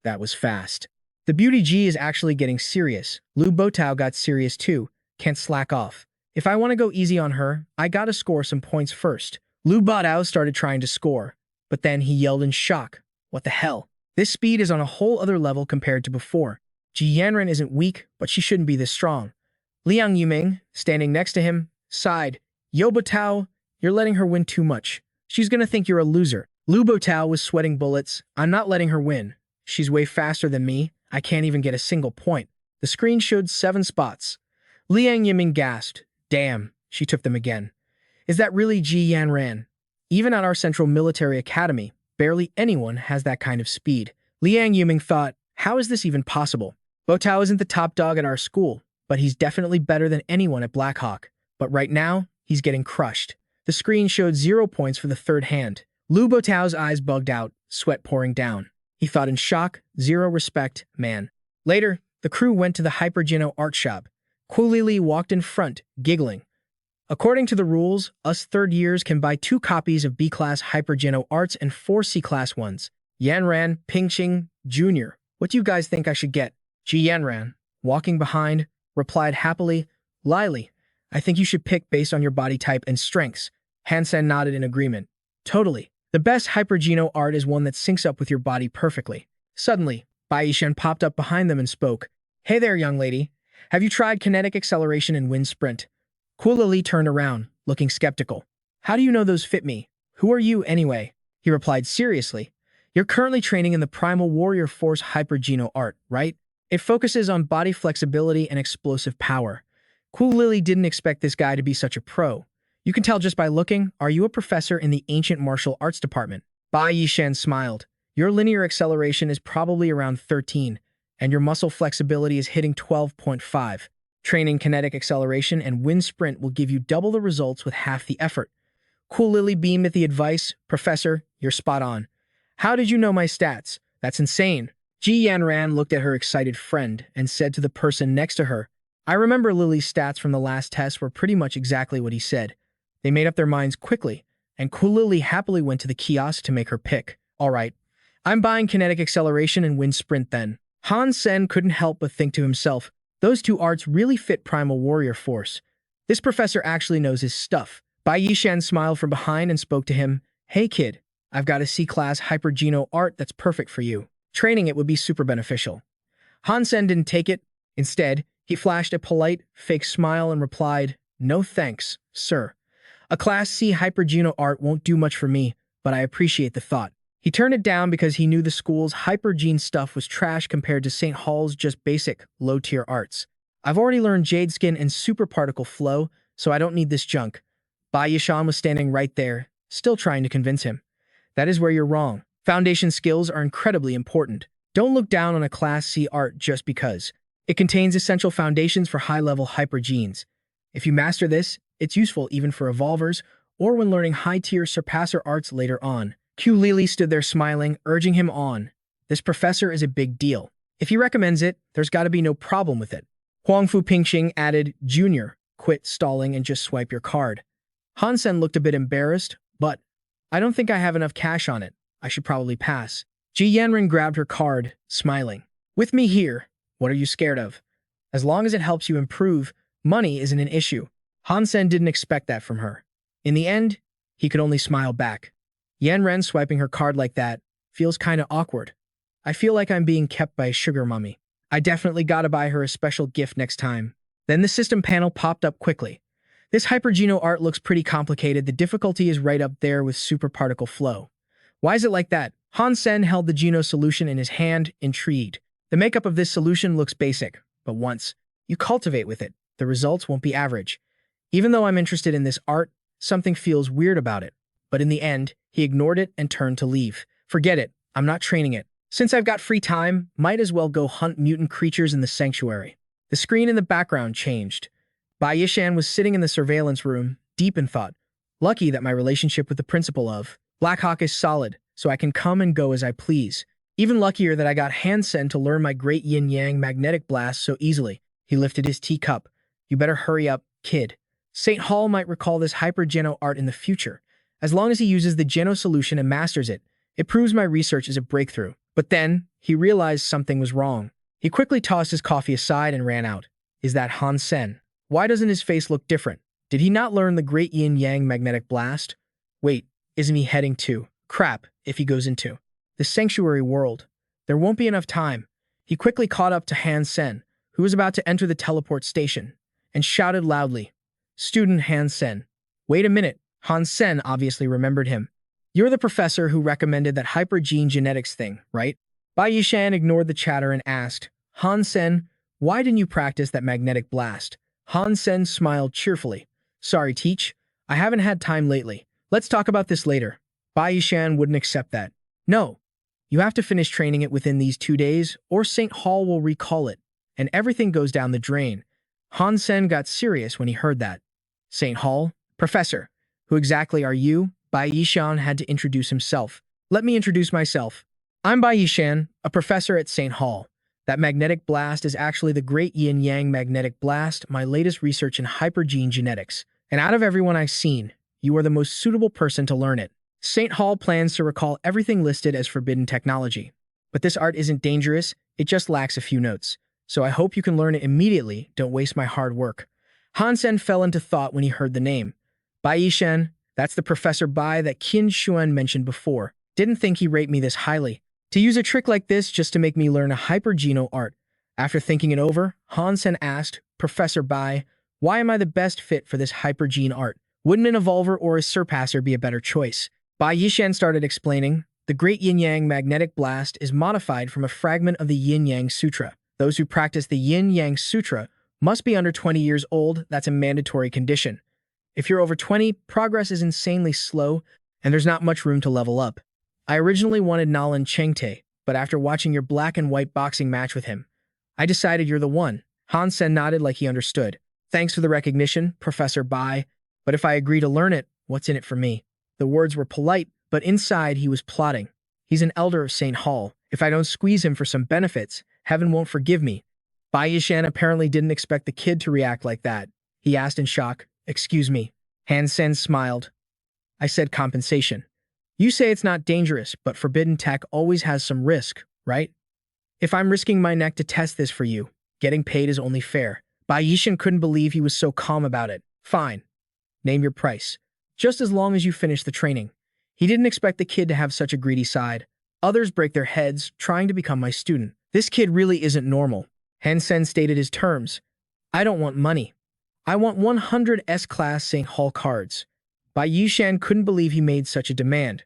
that was fast. The beauty G is actually getting serious. Liu Botao got serious too. Can't slack off. If I want to go easy on her, I gotta score some points first. Liu Botao started trying to score, but then he yelled in shock. What the hell? This speed is on a whole other level compared to before. Ji Yanren isn't weak, but she shouldn't be this strong. Liang Yiming, standing next to him, sighed. Yo Botao, you're letting her win too much. She's gonna think you're a loser. Liu Botao was sweating bullets. I'm not letting her win. She's way faster than me. I can't even get a single point. The screen showed 7 spots. Liang Yiming gasped. Damn, she took them again. Is that really Ji Yanran? Even at our Central Military Academy, barely anyone has that kind of speed. Liang Yiming thought, how is this even possible? Botao isn't the top dog at our school, but he's definitely better than anyone at Blackhawk. But right now, he's getting crushed. The screen showed 0 points for the third hand. Liu Botao's eyes bugged out, sweat pouring down. He thought in shock, 0 respect, man. Later, the crew went to the Hypergeno art shop. Li walked in front, giggling. According to the rules, us third years can buy 2 copies of B-Class Hypergeno arts and 4 C-Class ones. Yanran, Pingqing, Jr., what do you guys think I should get? Ji Yanran, walking behind, replied happily, Lily, I think you should pick based on your body type and strengths. Han Sen nodded in agreement. Totally. The best Hypergeno art is one that syncs up with your body perfectly. Suddenly, Bai Yishen popped up behind them and spoke. Hey there, young lady. Have you tried kinetic acceleration and wind sprint? Li turned around, looking skeptical. How do you know those fit me? Who are you, anyway? He replied seriously. You're currently training in the Primal Warrior Force Hypergeno art, right? It focuses on body flexibility and explosive power. Lily didn't expect this guy to be such a pro. You can tell just by looking, are you a professor in the ancient martial arts department? Bai Yishen smiled. Your linear acceleration is probably around 13, and your muscle flexibility is hitting 12.5. Training kinetic acceleration and wind sprint will give you double the results with half the effort. Lily beamed at the advice. Professor, you're spot on. How did you know my stats? That's insane. Ji Yanran looked at her excited friend and said to the person next to her, I remember Lily's stats from the last test were pretty much exactly what he said. They made up their minds quickly, and Lily happily went to the kiosk to make her pick. All right, I'm buying kinetic acceleration and wind sprint then. Han Sen couldn't help but think to himself, those 2 arts really fit Primal Warrior Force. This professor actually knows his stuff. Bai Yishan smiled from behind and spoke to him. Hey kid, I've got a C-Class Hypergeno art that's perfect for you. Training it would be super beneficial. Han Sen didn't take it. Instead, he flashed a polite, fake smile and replied, No thanks, sir. A Class C Hypergeno art won't do much for me, but I appreciate the thought. He turned it down because he knew the school's Hypergene stuff was trash compared to St. Hall's just basic, low-tier arts. I've already learned Jade Skin and Super Particle Flow, so I don't need this junk. Bai Yishan was standing right there, still trying to convince him. That is where you're wrong. Foundation skills are incredibly important. Don't look down on a Class C art just because. It contains essential foundations for high-level hypergenes. If you master this, it's useful even for evolvers or when learning high-tier surpasser arts later on. Lily stood there smiling, urging him on. This professor is a big deal. If he recommends it, there's got to be no problem with it. Huang Fu Pingxing added, Junior, quit stalling and just swipe your card. Han Sen looked a bit embarrassed, but I don't think I have enough cash on it. I should probably pass. Ji Yanren grabbed her card, smiling. With me here, what are you scared of? As long as it helps you improve, money isn't an issue. Han Sen didn't expect that from her. In the end, he could only smile back. Yanren swiping her card like that feels kinda awkward. I feel like I'm being kept by a sugar mummy. I definitely gotta buy her a special gift next time. Then the system panel popped up quickly. This Hypergeno art looks pretty complicated. The difficulty is right up there with superparticle flow. Why is it like that? Han Sen held the Geno solution in his hand, intrigued. The makeup of this solution looks basic, but once you cultivate with it, the results won't be average. Even though I'm interested in this art, something feels weird about it. But in the end, he ignored it and turned to leave. Forget it, I'm not training it. Since I've got free time, might as well go hunt mutant creatures in the sanctuary. The screen in the background changed. Bai Yishan was sitting in the surveillance room, deep in thought. Lucky that my relationship with the principal of Black Hawk is solid, so I can come and go as I please. Even luckier that I got Han Sen to learn my great yin-yang magnetic blast so easily. He lifted his teacup. You better hurry up, kid. St. Hall might recall this hyper-Geno art in the future. As long as he uses the Geno solution and masters it, it proves my research is a breakthrough. But then, he realized something was wrong. He quickly tossed his coffee aside and ran out. Is that Han Sen? Why doesn't his face look different? Did he not learn the great yin-yang magnetic blast? Wait, isn't he heading to crap if he goes into the sanctuary world? There won't be enough time. He quickly caught up to Han Sen, who was about to enter the teleport station, and shouted loudly, Student Han Sen. Wait a minute, Han Sen obviously remembered him. You're the professor who recommended that hypergene genetics thing, right? Bai Yishan ignored the chatter and asked, Han Sen, why didn't you practice that magnetic blast? Han Sen smiled cheerfully. Sorry, Teach. I haven't had time lately. Let's talk about this later. Bai Yishan wouldn't accept that. No. You have to finish training it within these 2 days, or St. Hall will recall it, and everything goes down the drain. Han Sen got serious when he heard that. St. Hall? Professor, who exactly are you? Bai Yishan had to introduce himself. Let me introduce myself. I'm Bai Yishan, a professor at St. Hall. That magnetic blast is actually the Great Yin-Yang Magnetic Blast, my latest research in hypergene genetics. And out of everyone I've seen, you are the most suitable person to learn it. St. Hall plans to recall everything listed as forbidden technology. But this art isn't dangerous, it just lacks a few notes. So I hope you can learn it immediately, don't waste my hard work. Han Sen fell into thought when he heard the name. Bai Yishan, that's the Professor Bai that Qin Xuan mentioned before. Didn't think he'd rate me this highly. To use a trick like this just to make me learn a hypergeno art. After thinking it over, Han Sen asked, Professor Bai, why am I the best fit for this hypergene art? Wouldn't an evolver or a surpasser be a better choice? Bai Yishan started explaining, the Great Yin-Yang Magnetic Blast is modified from a fragment of the Yin-Yang Sutra. Those who practice the Yin-Yang Sutra must be under 20 years old, that's a mandatory condition. If you're over 20, progress is insanely slow, and there's not much room to level up. I originally wanted Nalan Chengte, but after watching your black and white boxing match with him, I decided you're the one. Han Sen nodded like he understood. Thanks for the recognition, Professor Bai, but if I agree to learn it, what's in it for me? The words were polite, but inside he was plotting. He's an elder of St. Hall. If I don't squeeze him for some benefits, heaven won't forgive me. Bai Yishan apparently didn't expect the kid to react like that. He asked in shock, Excuse me. Han Sen smiled. I said compensation. You say it's not dangerous, but forbidden tech always has some risk, right? If I'm risking my neck to test this for you, getting paid is only fair. Bai Yishan couldn't believe he was so calm about it. Fine. Name your price. Just as long as you finish the training. He didn't expect the kid to have such a greedy side. Others break their heads trying to become my student. This kid really isn't normal. Han Sen stated his terms. I don't want money. I want 100 S-Class St. Hall cards. Bai Yishan couldn't believe he made such a demand.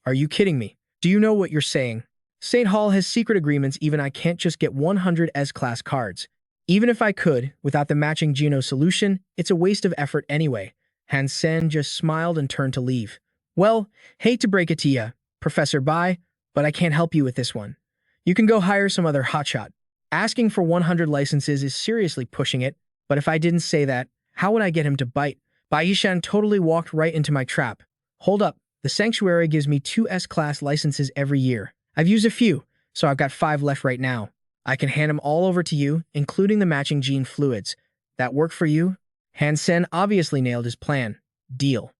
Are you kidding me? Do you know what you're saying? St. Hall has secret agreements, even I can't just get 100 S-Class cards. Even if I could, without the matching Geno solution, it's a waste of effort anyway. Han Sen just smiled and turned to leave. Well, hate to break it to ya, Professor Bai, but I can't help you with this one. You can go hire some other hotshot. Asking for 100 licenses is seriously pushing it, but if I didn't say that, how would I get him to bite? Bai Yishan totally walked right into my trap. Hold up, the sanctuary gives me 2 S-Class licenses every year. I've used a few, so I've got 5 left right now. I can hand him all over to you, including the matching gene fluids. That work for you? Han Sen obviously nailed his plan. Deal.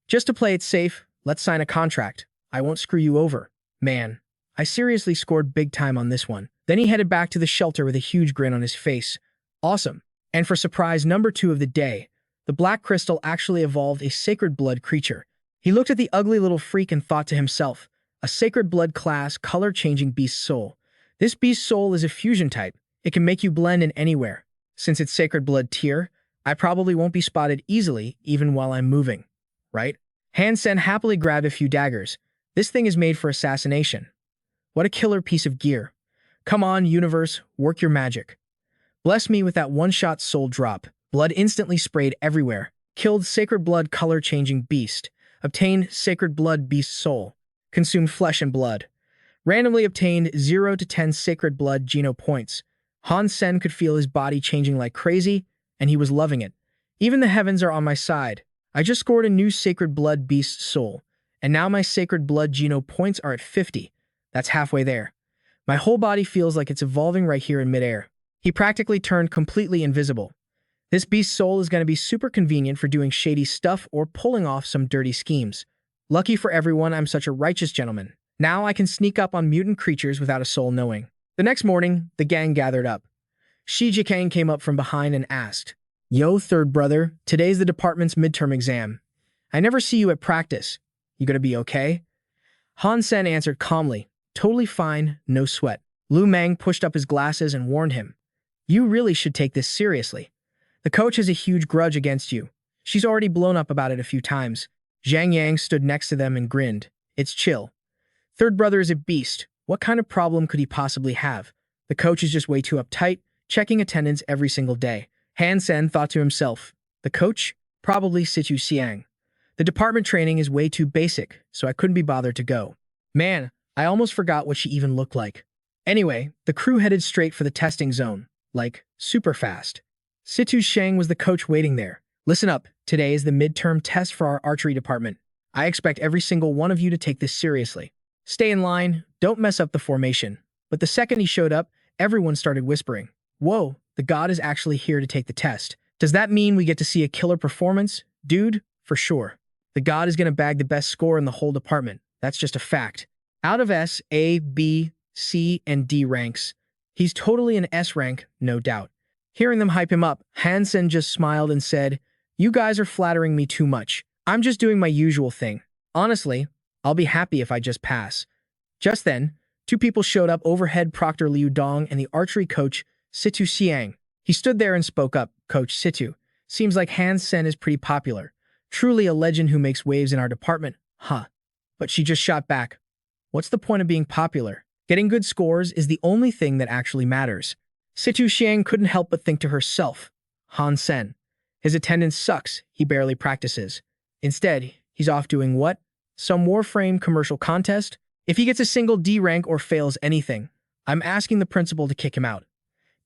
Just to play it safe, let's sign a contract. I won't screw you over. Man, I seriously scored big time on this one. Then he headed back to the shelter with a huge grin on his face. Awesome. And for surprise number 2 of the day, the black crystal actually evolved a sacred blood creature. He looked at the ugly little freak and thought to himself, a sacred blood class, color-changing beast soul. This beast soul is a fusion type. It can make you blend in anywhere. Since it's sacred blood tier, I probably won't be spotted easily even while I'm moving. Right? Han Sen happily grabbed a few daggers. This thing is made for assassination. What a killer piece of gear. Come on, universe, work your magic. Bless me with that one-shot soul drop. Blood instantly sprayed everywhere. Killed sacred blood color-changing beast. Obtained sacred blood beast soul. Consumed flesh and blood. Randomly obtained 0 to 10 sacred blood geno points. Han Sen could feel his body changing like crazy, and he was loving it. Even the heavens are on my side. I just scored a new sacred blood beast soul, and now my sacred blood geno points are at 50. That's halfway there. My whole body feels like it's evolving right here in midair. He practically turned completely invisible. This beast soul is going to be super convenient for doing shady stuff or pulling off some dirty schemes. Lucky for everyone, I'm such a righteous gentleman. Now I can sneak up on mutant creatures without a soul knowing. The next morning, the gang gathered up. Shi Jikang came up from behind and asked, Yo, third brother, today's the department's midterm exam. I never see you at practice. You gonna be okay? Han Sen answered calmly, totally fine, no sweat. Lu Meng pushed up his glasses and warned him, You really should take this seriously. The coach has a huge grudge against you. She's already blown up about it a few times. Zhang Yang stood next to them and grinned. It's chill. Third brother is a beast. What kind of problem could he possibly have? The coach is just way too uptight, checking attendance every single day. Han Sen thought to himself, the coach? Probably Situ Xiang. The department training is way too basic, so I couldn't be bothered to go. Man, I almost forgot what she even looked like. Anyway, the crew headed straight for the testing zone. Like, super fast. Situ Xiang was the coach waiting there. Listen up, today is the midterm test for our archery department. I expect every single one of you to take this seriously. Stay in line, don't mess up the formation. But the second he showed up, everyone started whispering. Whoa, the god is actually here to take the test. Does that mean we get to see a killer performance? Dude, for sure. The god is going to bag the best score in the whole department. That's just a fact. Out of S, A, B, C, and D ranks, he's totally an S rank, no doubt. Hearing them hype him up, Han Sen just smiled and said, You guys are flattering me too much. I'm just doing my usual thing. Honestly, I'll be happy if I just pass. Just then, 2 people showed up overhead, Proctor Liu Dong and the archery coach, Situ Xiang. He stood there and spoke up, Coach Situ. Seems like Han Sen is pretty popular. Truly a legend who makes waves in our department, huh? But she just shot back. What's the point of being popular? Getting good scores is the only thing that actually matters. Situ Xiang couldn't help but think to herself, Han Sen. His attendance sucks, he barely practices. Instead, he's off doing what? Some Warframe commercial contest? If he gets a single D rank or fails anything, I'm asking the principal to kick him out.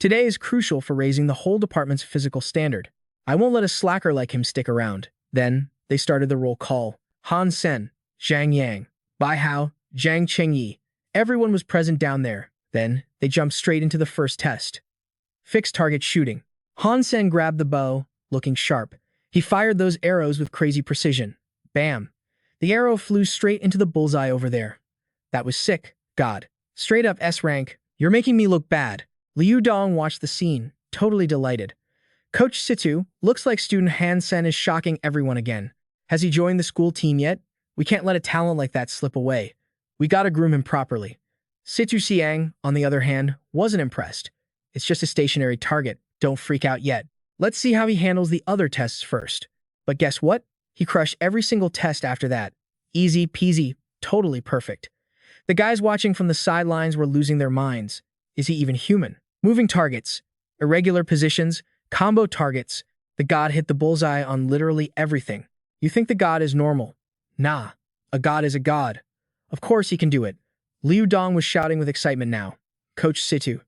Today is crucial for raising the whole department's physical standard. I won't let a slacker like him stick around. Then, they started the roll call. Han Sen, Zhang Yang, Bai Hao, Zhang Chengyi. Everyone was present down there. Then, they jumped straight into the first test. Fixed target shooting. Han Sen grabbed the bow, looking sharp. He fired those arrows with crazy precision. Bam. The arrow flew straight into the bullseye over there. That was sick. God. Straight up S rank. You're making me look bad. Liu Dong watched the scene, totally delighted. Coach Situ, looks like student Han Sen is shocking everyone again. Has he joined the school team yet? We can't let a talent like that slip away. We gotta groom him properly. Situ Xiang, on the other hand, wasn't impressed. It's just a stationary target. Don't freak out yet. Let's see how he handles the other tests first. But guess what? He crushed every single test after that. Easy peasy, totally perfect. The guys watching from the sidelines were losing their minds. Is he even human? Moving targets, irregular positions, combo targets. The god hit the bullseye on literally everything. You think the god is normal? Nah, a god is a god. Of course he can do it. Liu Dong was shouting with excitement now. Coach Situ.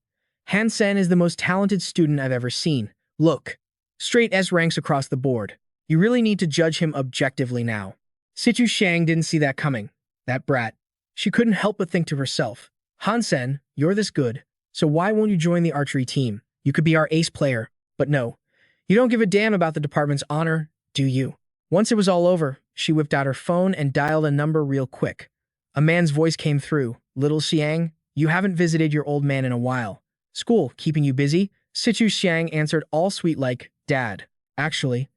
Han Sen is the most talented student I've ever seen. Look, straight S ranks across the board. You really need to judge him objectively now. Situ Xiang didn't see that coming. That brat. She couldn't help but think to herself, Han Sen, you're this good, So why won't you join the archery team? You could be our ace player. But no, you don't give a damn about the department's honor, do you? Once it was all over, she whipped out her phone and dialed a number real quick. A man's voice came through. Little Xiang, you haven't visited your old man in a while. School, keeping you busy? Situ Xiang answered all sweet like, Dad, actually,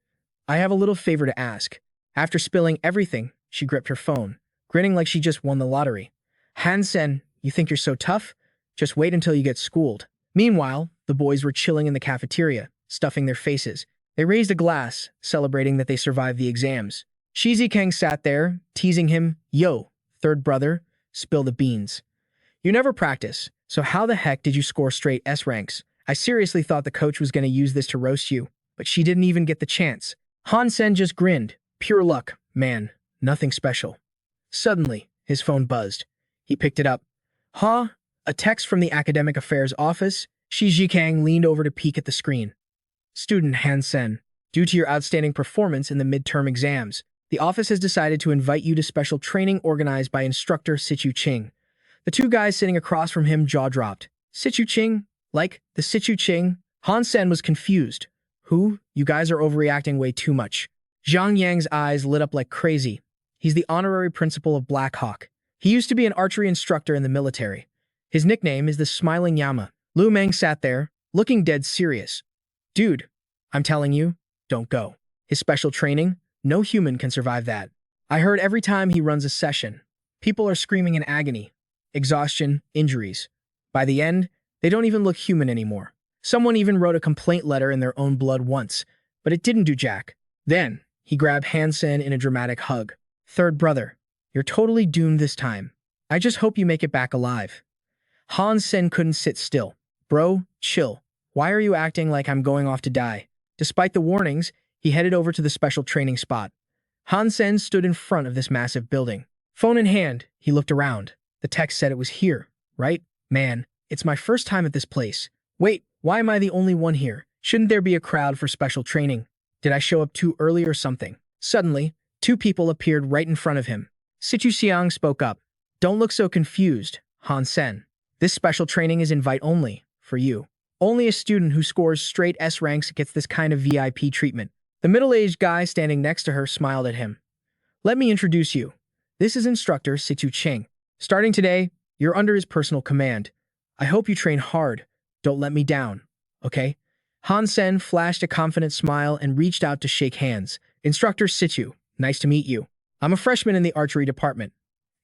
I have a little favor to ask. After spilling everything, she gripped her phone, grinning like she just won the lottery. Han Sen, you think you're so tough? Just wait until you get schooled. Meanwhile, the boys were chilling in the cafeteria, stuffing their faces. They raised a glass, celebrating that they survived the exams. Shi Zikang sat there, teasing him, Yo, third brother, spill the beans. You never practice, so how the heck did you score straight S ranks? I seriously thought the coach was going to use this to roast you, but she didn't even get the chance. Han Sen just grinned. Pure luck, man, nothing special. Suddenly, his phone buzzed. He picked it up. Huh? A text from the academic affairs office? Shi Zikang leaned over to peek at the screen. Student Han Sen, due to your outstanding performance in the midterm exams, the office has decided to invite you to special training organized by instructor Situ Ching. The two guys sitting across from him jaw-dropped. Situ Ching? Like, the Situ Ching? Han Sen was confused. Who? You guys are overreacting way too much. Zhang Yang's eyes lit up like crazy. He's the honorary principal of Black Hawk. He used to be an archery instructor in the military. His nickname is the Smiling Yama. Lu Meng sat there, looking dead serious. Dude, I'm telling you, don't go. His special training? No human can survive that. I heard every time he runs a session, people are screaming in agony, exhaustion, injuries. By the end, they don't even look human anymore. Someone even wrote a complaint letter in their own blood once, but it didn't do jack. Then, he grabbed Han Sen in a dramatic hug. Third brother, you're totally doomed this time. I just hope you make it back alive. Han Sen couldn't sit still. Bro, chill. Why are you acting like I'm going off to die? Despite the warnings, he headed over to the special training spot. Han Sen stood in front of this massive building. Phone in hand, he looked around. The text said it was here, right? Man, it's my first time at this place. Wait, why am I the only one here? Shouldn't there be a crowd for special training? Did I show up too early or something? Suddenly, two people appeared right in front of him. Situ Xiang spoke up. Don't look so confused, Han Sen. This special training is invite only, for you. Only a student who scores straight S ranks gets this kind of VIP treatment. The middle-aged guy standing next to her smiled at him. Let me introduce you. This is instructor Situ Ching. Starting today, you're under his personal command. I hope you train hard. Don't let me down, okay? Han Sen flashed a confident smile and reached out to shake hands. Instructor Situ, nice to meet you. I'm a freshman in the archery department.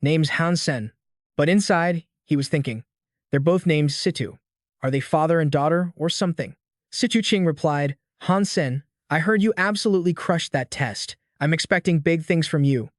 Name's Han Sen. But inside, he was thinking, they're both named Situ. Are they father and daughter or something? Situ Ching replied, Han Sen, I heard you absolutely crushed that test. I'm expecting big things from you.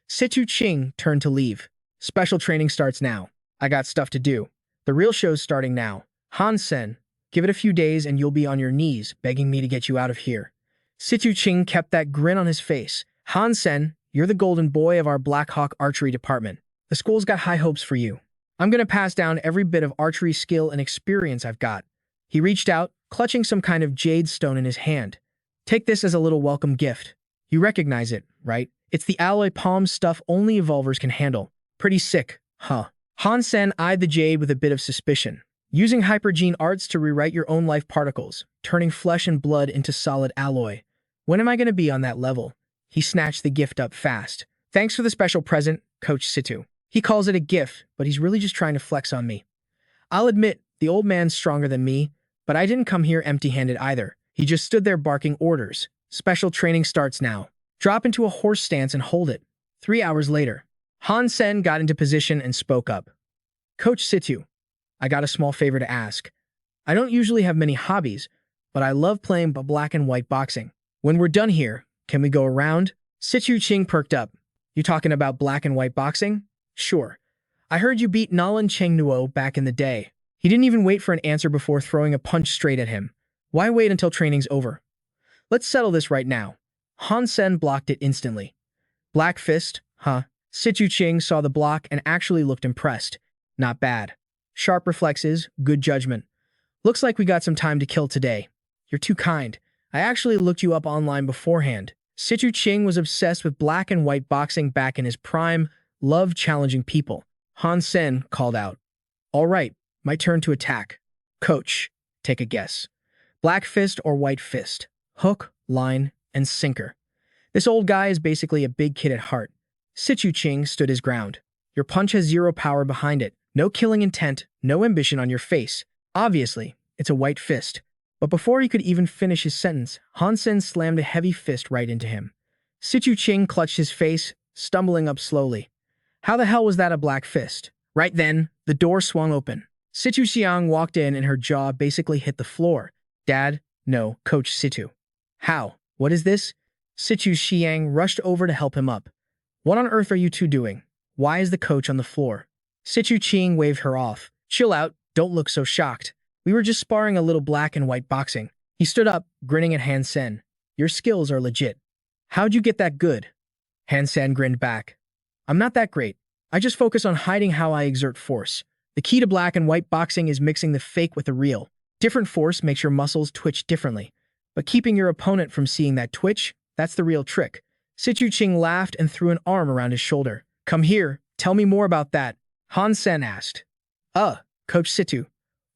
Situ Ching turned to leave. Special training starts now. I got stuff to do. The real show's starting now. Han Sen, give it a few days and you'll be on your knees begging me to get you out of here. Situ Ching kept that grin on his face. Han Sen, you're the golden boy of our Black Hawk archery department. The school's got high hopes for you. I'm going to pass down every bit of archery skill and experience I've got. He reached out, clutching some kind of jade stone in his hand. Take this as a little welcome gift. You recognize it, right? It's the alloy palm stuff only evolvers can handle. Pretty sick, huh? Han Sen eyed the jade with a bit of suspicion. Using hypergene arts to rewrite your own life particles, turning flesh and blood into solid alloy. When am I going to be on that level? He snatched the gift up fast. Thanks for the special present, Coach Situ. He calls it a gift, but he's really just trying to flex on me. I'll admit, the old man's stronger than me, but I didn't come here empty-handed either. He just stood there barking orders. Special training starts now. Drop into a horse stance and hold it. 3 hours later, Han Sen got into position and spoke up. Coach Situ, I got a small favor to ask. I don't usually have many hobbies, but I love playing black and white boxing. When we're done here, can we go around? Situ Ching perked up. You talking about black and white boxing? Sure. I heard you beat Nalan Cheng Nuo back in the day. He didn't even wait for an answer before throwing a punch straight at him. Why wait until training's over? Let's settle this right now. Han Sen blocked it instantly. Black fist, huh? Situ Ching saw the block and actually looked impressed. Not bad. Sharp reflexes, good judgment. Looks like we got some time to kill today. You're too kind. I actually looked you up online beforehand. Situ Ching was obsessed with black and white boxing back in his prime, loved challenging people. Han Sen called out. All right, my turn to attack. Coach, take a guess. Black fist or white fist? Hook, line, and sinker. This old guy is basically a big kid at heart. Situ Ching stood his ground. Your punch has zero power behind it. No killing intent, no ambition on your face. Obviously, it's a white fist. But before he could even finish his sentence, Han Sen slammed a heavy fist right into him. Situ Ching clutched his face, stumbling up slowly. How the hell was that a black fist? Right then, the door swung open. Situ Xiang walked in and her jaw basically hit the floor. Dad, no, Coach Situ. How? What is this? Situ Xiang rushed over to help him up. What on earth are you two doing? Why is the coach on the floor? Situ Ching waved her off. Chill out, don't look so shocked. We were just sparring a little black and white boxing. He stood up, grinning at Han Sen. Your skills are legit. How'd you get that good? Han Sen grinned back. I'm not that great. I just focus on hiding how I exert force. The key to black and white boxing is mixing the fake with the real. Different force makes your muscles twitch differently. But keeping your opponent from seeing that twitch, that's the real trick. Situ Ching laughed and threw an arm around his shoulder. Come here, tell me more about that. Han Sen asked. Coach Situ,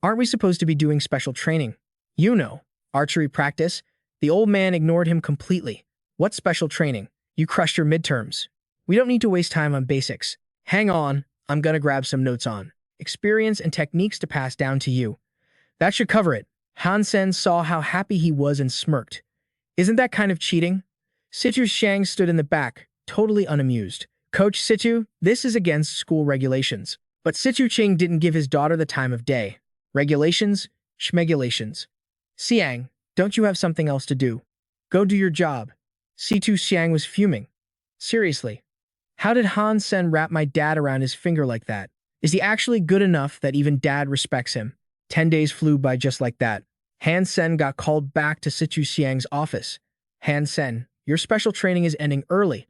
aren't we supposed to be doing special training? You know, archery practice. The old man ignored him completely. What special training? You crushed your midterms. We don't need to waste time on basics. Hang on, I'm gonna grab some notes on experience and techniques to pass down to you. That should cover it. Han Sen saw how happy he was and smirked. Isn't that kind of cheating? Situ Xiang stood in the back, totally unamused. Coach Situ, this is against school regulations. But Situ Ching didn't give his daughter the time of day. Regulations? Schmegulations. Xiang, don't you have something else to do? Go do your job. Situ Xiang was fuming. Seriously. How did Han Sen wrap my dad around his finger like that? Is he actually good enough that even dad respects him? 10 days flew by just like that. Han Sen got called back to Situ Xiang's office. Han Sen, your special training is ending early.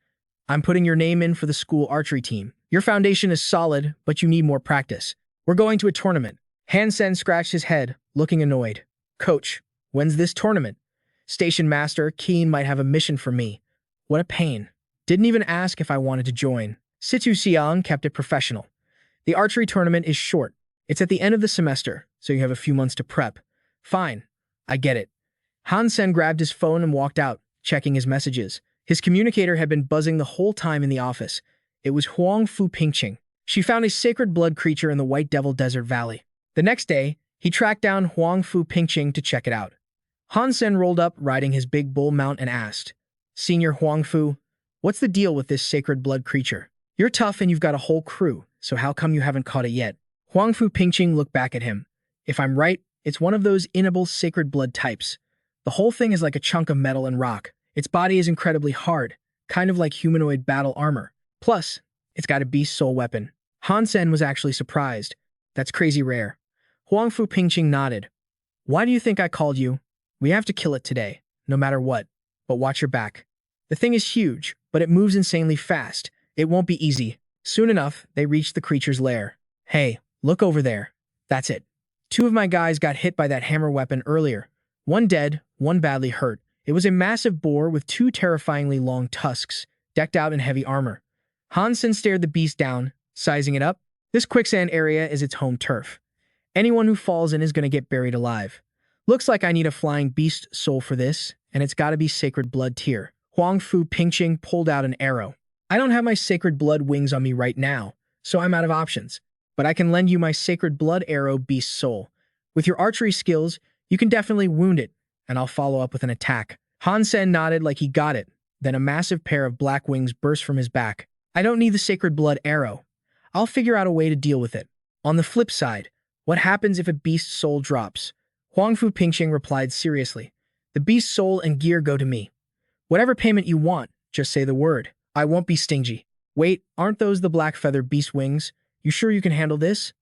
I'm putting your name in for the school archery team. Your foundation is solid, but you need more practice. We're going to a tournament. Han Sen scratched his head, looking annoyed. Coach, when's this tournament? Station Master Keen might have a mission for me. What a pain. Didn't even ask if I wanted to join. Situ Xiang kept it professional. The archery tournament is short. It's at the end of the semester, so you have a few months to prep. Fine. I get it. Han Sen grabbed his phone and walked out, checking his messages. His communicator had been buzzing the whole time in the office. It was Huang Fu Pingqing. She found a sacred blood creature in the White Devil Desert Valley. The next day, he tracked down Huang Fu Pingqing to check it out. Han Sen rolled up riding his big bull mount and asked, Senior Huang Fu, what's the deal with this sacred blood creature? You're tough and you've got a whole crew, so how come you haven't caught it yet? Huang Fu Pingqing looked back at him. If I'm right, it's one of those inable sacred blood types. The whole thing is like a chunk of metal and rock. Its body is incredibly hard, kind of like humanoid battle armor. Plus, it's got a beast soul weapon. Han Sen was actually surprised. That's crazy rare. Huang Fu Pingqing nodded. Why do you think I called you? We have to kill it today, no matter what. But watch your back. The thing is huge, but it moves insanely fast. It won't be easy. Soon enough, they reached the creature's lair. Hey, look over there. That's it. 2 of my guys got hit by that hammer weapon earlier. 1 dead, 1 badly hurt. It was a massive boar with 2 terrifyingly long tusks, decked out in heavy armor. Han Sen stared the beast down, sizing it up. This quicksand area is its home turf. Anyone who falls in is going to get buried alive. Looks like I need a flying beast soul for this, and it's gotta be sacred blood tier. Huang Fu Pingqing pulled out an arrow. I don't have my sacred blood wings on me right now, so I'm out of options. But I can lend you my sacred blood arrow beast soul. With your archery skills, you can definitely wound it, and I'll follow up with an attack. Han Sen nodded like he got it. Then a massive pair of black wings burst from his back. I don't need the sacred blood arrow. I'll figure out a way to deal with it. On the flip side, what happens if a beast soul drops? Huang Fu Pingqing replied seriously. The beast soul and gear go to me. Whatever payment you want, just say the word. I won't be stingy. Wait, aren't those the black feather beast wings? You sure you can handle this?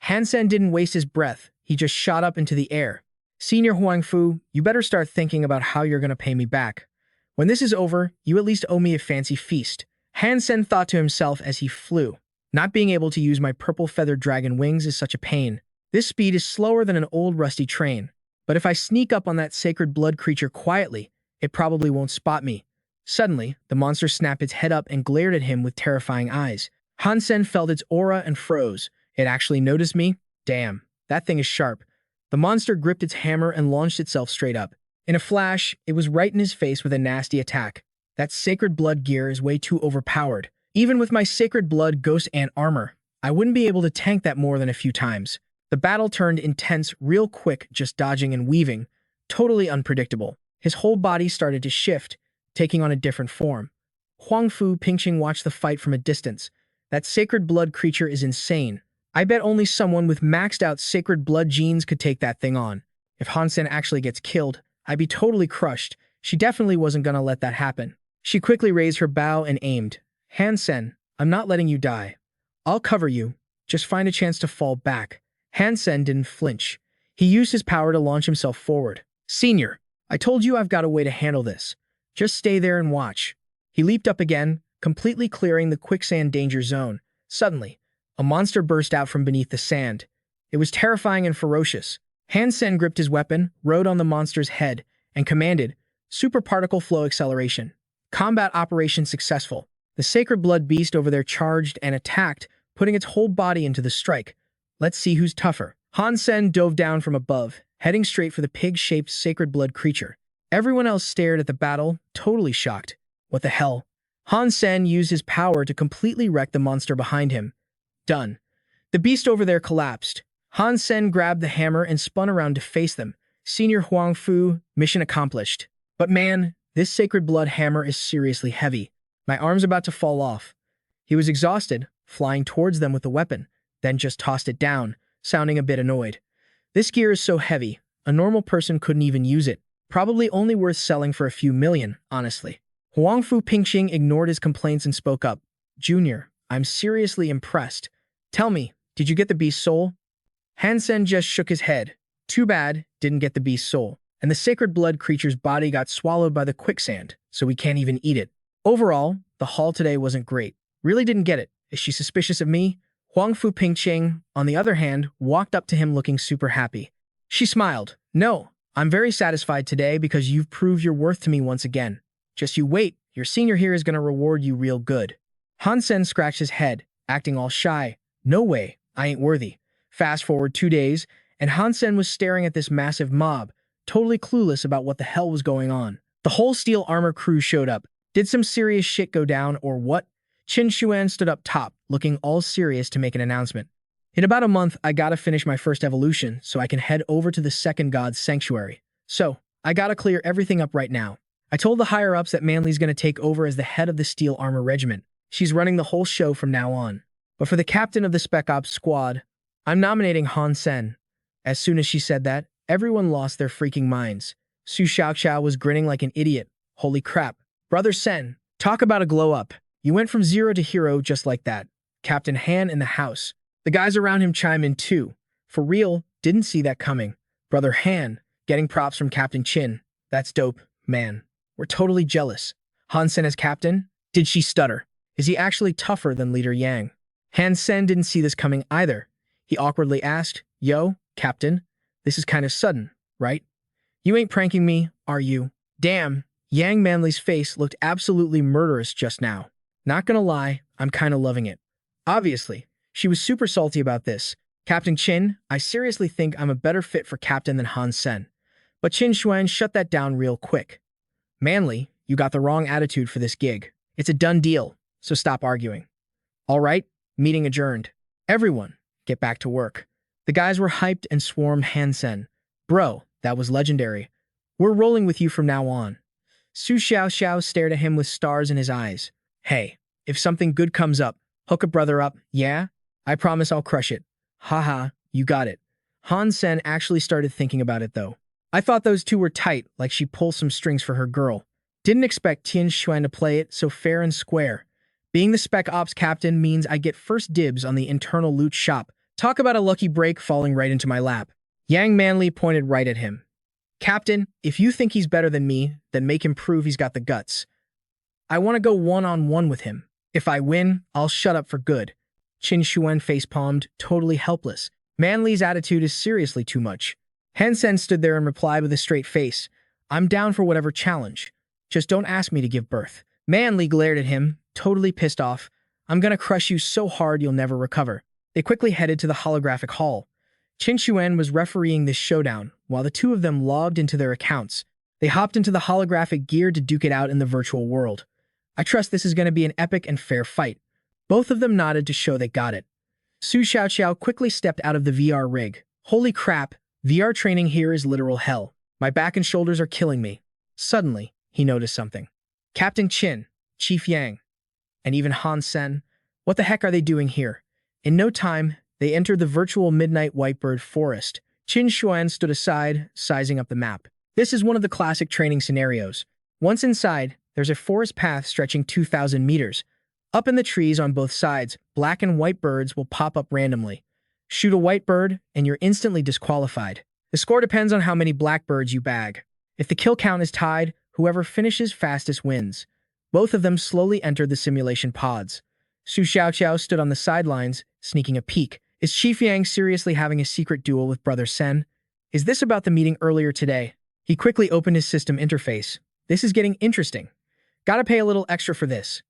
Han Sen didn't waste his breath. He just shot up into the air. Senior Huang Fu, you better start thinking about how you're going to pay me back. When this is over, you at least owe me a fancy feast. Han Sen thought to himself as he flew. Not being able to use my purple feathered dragon wings is such a pain. This speed is slower than an old rusty train. But if I sneak up on that sacred blood creature quietly, it probably won't spot me. Suddenly, the monster snapped its head up and glared at him with terrifying eyes. Han Sen felt its aura and froze. It actually noticed me? Damn, that thing is sharp. The monster gripped its hammer and launched itself straight up. In a flash, it was right in his face with a nasty attack. That sacred blood gear is way too overpowered. Even with my sacred blood ghost ant armor, I wouldn't be able to tank that more than a few times. The battle turned intense real quick, just dodging and weaving. Totally unpredictable. His whole body started to shift, taking on a different form. Huang Fu Pingqing watched the fight from a distance. That sacred blood creature is insane. I bet only someone with maxed out sacred blood genes could take that thing on. If Han Sen actually gets killed, I'd be totally crushed. She definitely wasn't gonna let that happen. She quickly raised her bow and aimed. Han Sen, I'm not letting you die. I'll cover you. Just find a chance to fall back. Han Sen didn't flinch. He used his power to launch himself forward. Senior, I told you I've got a way to handle this. Just stay there and watch. He leaped up again, completely clearing the quicksand danger zone. Suddenly, a monster burst out from beneath the sand. It was terrifying and ferocious. Han Sen gripped his weapon, rode on the monster's head, and commanded, Super Particle Flow Acceleration. Combat operation successful. The sacred blood beast over there charged and attacked, putting its whole body into the strike. Let's see who's tougher. Han Sen dove down from above, heading straight for the pig-shaped sacred blood creature. Everyone else stared at the battle, totally shocked. What the hell? Han Sen used his power to completely wreck the monster behind him. Done. The beast over there collapsed. Han Sen grabbed the hammer and spun around to face them. Senior Huang Fu, mission accomplished. But man, this sacred blood hammer is seriously heavy. My arm's about to fall off. He was exhausted, flying towards them with the weapon, then just tossed it down, sounding a bit annoyed. This gear is so heavy, a normal person couldn't even use it. Probably only worth selling for a few million, honestly. Huang Fu Pingqing ignored his complaints and spoke up. Junior, I'm seriously impressed. Tell me, did you get the beast's soul? Han Sen just shook his head. Too bad, didn't get the beast's soul. And the sacred blood creature's body got swallowed by the quicksand, so we can't even eat it. Overall, the haul today wasn't great. Really didn't get it. Is she suspicious of me? Huang Fu Pingqing, on the other hand, walked up to him looking super happy. She smiled. No, I'm very satisfied today because you've proved your worth to me once again. Just you wait, your senior here is going to reward you real good. Han Sen scratched his head, acting all shy. No way, I ain't worthy. Fast forward 2 days, and Han Sen was staring at this massive mob, totally clueless about what the hell was going on. The whole steel armor crew showed up. Did some serious shit go down or what? Qin Xuan stood up top, looking all serious to make an announcement. In about a month, I gotta finish my first evolution so I can head over to the second god's sanctuary. So, I gotta clear everything up right now. I told the higher-ups that Manly's gonna take over as the head of the steel armor regiment. She's running the whole show from now on. But for the captain of the Spec Ops squad, I'm nominating Han Sen. As soon as she said that, everyone lost their freaking minds. Su Xiaoxiao was grinning like an idiot. Holy crap. Brother Sen, talk about a glow-up. You went from zero to hero just like that. Captain Han in the house. The guys around him chime in too. For real, didn't see that coming. Brother Han, getting props from Captain Qin. That's dope, man. We're totally jealous. Han Sen as captain? Did she stutter? Is he actually tougher than Leader Yang? Han Sen didn't see this coming either. He awkwardly asked, Yo, Captain, this is kind of sudden, right? You ain't pranking me, are you? Damn, Yang Manly's face looked absolutely murderous just now. Not gonna lie, I'm kinda loving it. Obviously, she was super salty about this. Captain Qin, I seriously think I'm a better fit for captain than Han Sen. But Qin Xuan shut that down real quick. Manly, you got the wrong attitude for this gig. It's a done deal, so stop arguing. All right, meeting adjourned. Everyone, get back to work. The guys were hyped and swarmed Han Sen. Bro, that was legendary. We're rolling with you from now on. Su Xiaoxiao stared at him with stars in his eyes. Hey, if something good comes up, hook a brother up, yeah? I promise I'll crush it. Haha, you got it. Han Sen actually started thinking about it though. I thought those two were tight, like she pulled some strings for her girl. Didn't expect Qin Xuan to play it so fair and square. Being the Spec Ops captain means I get first dibs on the internal loot shop. Talk about a lucky break falling right into my lap. Yang Manly pointed right at him. Captain, if you think he's better than me, then make him prove he's got the guts. I want to go one-on-one with him. If I win, I'll shut up for good. Qin Xuan face-palmed, totally helpless. Manly's attitude is seriously too much. Han Sen stood there and replied with a straight face. I'm down for whatever challenge. Just don't ask me to give birth. Manly glared at him, totally pissed off. I'm gonna crush you so hard you'll never recover. They quickly headed to the holographic hall. Qin Xuan was refereeing this showdown, while the two of them logged into their accounts. They hopped into the holographic gear to duke it out in the virtual world. I trust this is going to be an epic and fair fight. Both of them nodded to show they got it. Su Xiaoqiao quickly stepped out of the VR rig. Holy crap, VR training here is literal hell. My back and shoulders are killing me. Suddenly, he noticed something. Captain Qin, Chief Yang, and even Han Sen. What the heck are they doing here? In no time, they entered the virtual midnight whitebird forest. Qin Xuan stood aside, sizing up the map. This is one of the classic training scenarios. Once inside, there's a forest path stretching 2,000 meters. Up in the trees on both sides, black and white birds will pop up randomly. Shoot a white bird, and you're instantly disqualified. The score depends on how many black birds you bag. If the kill count is tied, whoever finishes fastest wins. Both of them slowly entered the simulation pods. Su Xiaoqiao stood on the sidelines, sneaking a peek. Is Chief Yang seriously having a secret duel with Brother Sen? Is this about the meeting earlier today? He quickly opened his system interface. This is getting interesting. Gotta pay a little extra for this.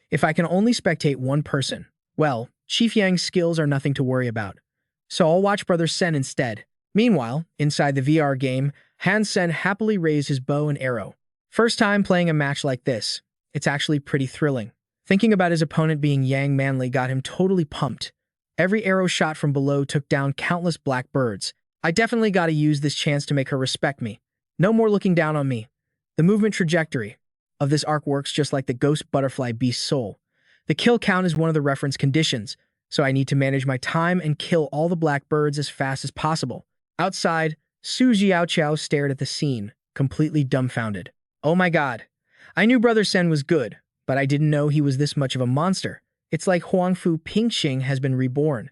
If I can only spectate one person, well, Chief Yang's skills are nothing to worry about. So I'll watch Brother Sen instead. Meanwhile, inside the VR game, Han Sen happily raised his bow and arrow. First time playing a match like this. It's actually pretty thrilling. Thinking about his opponent being Yang Manly got him totally pumped. Every arrow shot from below took down countless black birds. I definitely gotta use this chance to make her respect me. No more looking down on me. The movement trajectory of this arc works just like the ghost butterfly beast's soul. The kill count is one of the reference conditions, so I need to manage my time and kill all the black birds as fast as possible. Outside, Su Xiaoqiao stared at the scene, completely dumbfounded. Oh my god. I knew Brother Sen was good, but I didn't know he was this much of a monster. It's like Huangfu Pingqing has been reborn.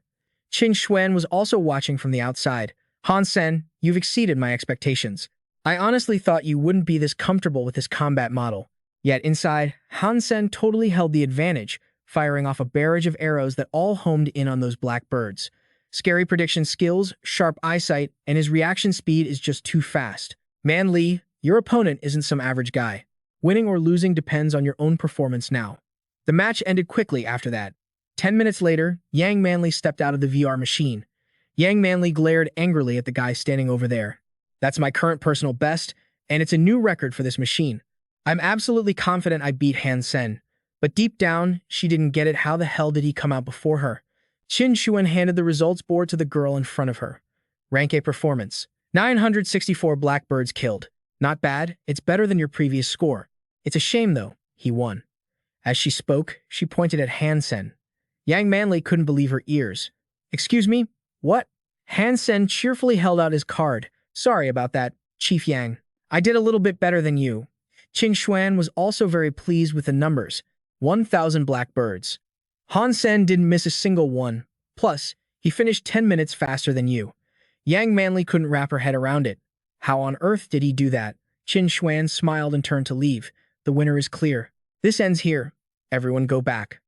Qin Xuan was also watching from the outside. Han Sen, you've exceeded my expectations. I honestly thought you wouldn't be this comfortable with this combat model. Yet inside, Han Sen totally held the advantage, firing off a barrage of arrows that all homed in on those black birds. Scary prediction skills, sharp eyesight, and his reaction speed is just too fast. Man Li, your opponent isn't some average guy. Winning or losing depends on your own performance now. The match ended quickly after that. 10 minutes later, Yang Manly stepped out of the VR machine. Yang Manly glared angrily at the guy standing over there. That's my current personal best, and it's a new record for this machine. I'm absolutely confident I beat Han Sen, but deep down, she didn't get it. How the hell did he come out before her? Qin Xuan handed the results board to the girl in front of her. Rank A performance. 964 blackbirds killed. Not bad, it's better than your previous score. It's a shame though, he won. As she spoke, she pointed at Han Sen. Yang Manly couldn't believe her ears. Excuse me? What? Han Sen cheerfully held out his card. Sorry about that, Chief Yang. I did a little bit better than you. Qin Xuan was also very pleased with the numbers. 1,000 blackbirds. Han Sen didn't miss a single one. Plus, he finished 10 minutes faster than you. Yang Manly couldn't wrap her head around it. How on earth did he do that? Qin Xuan smiled and turned to leave. The winner is clear. This ends here. Everyone go back.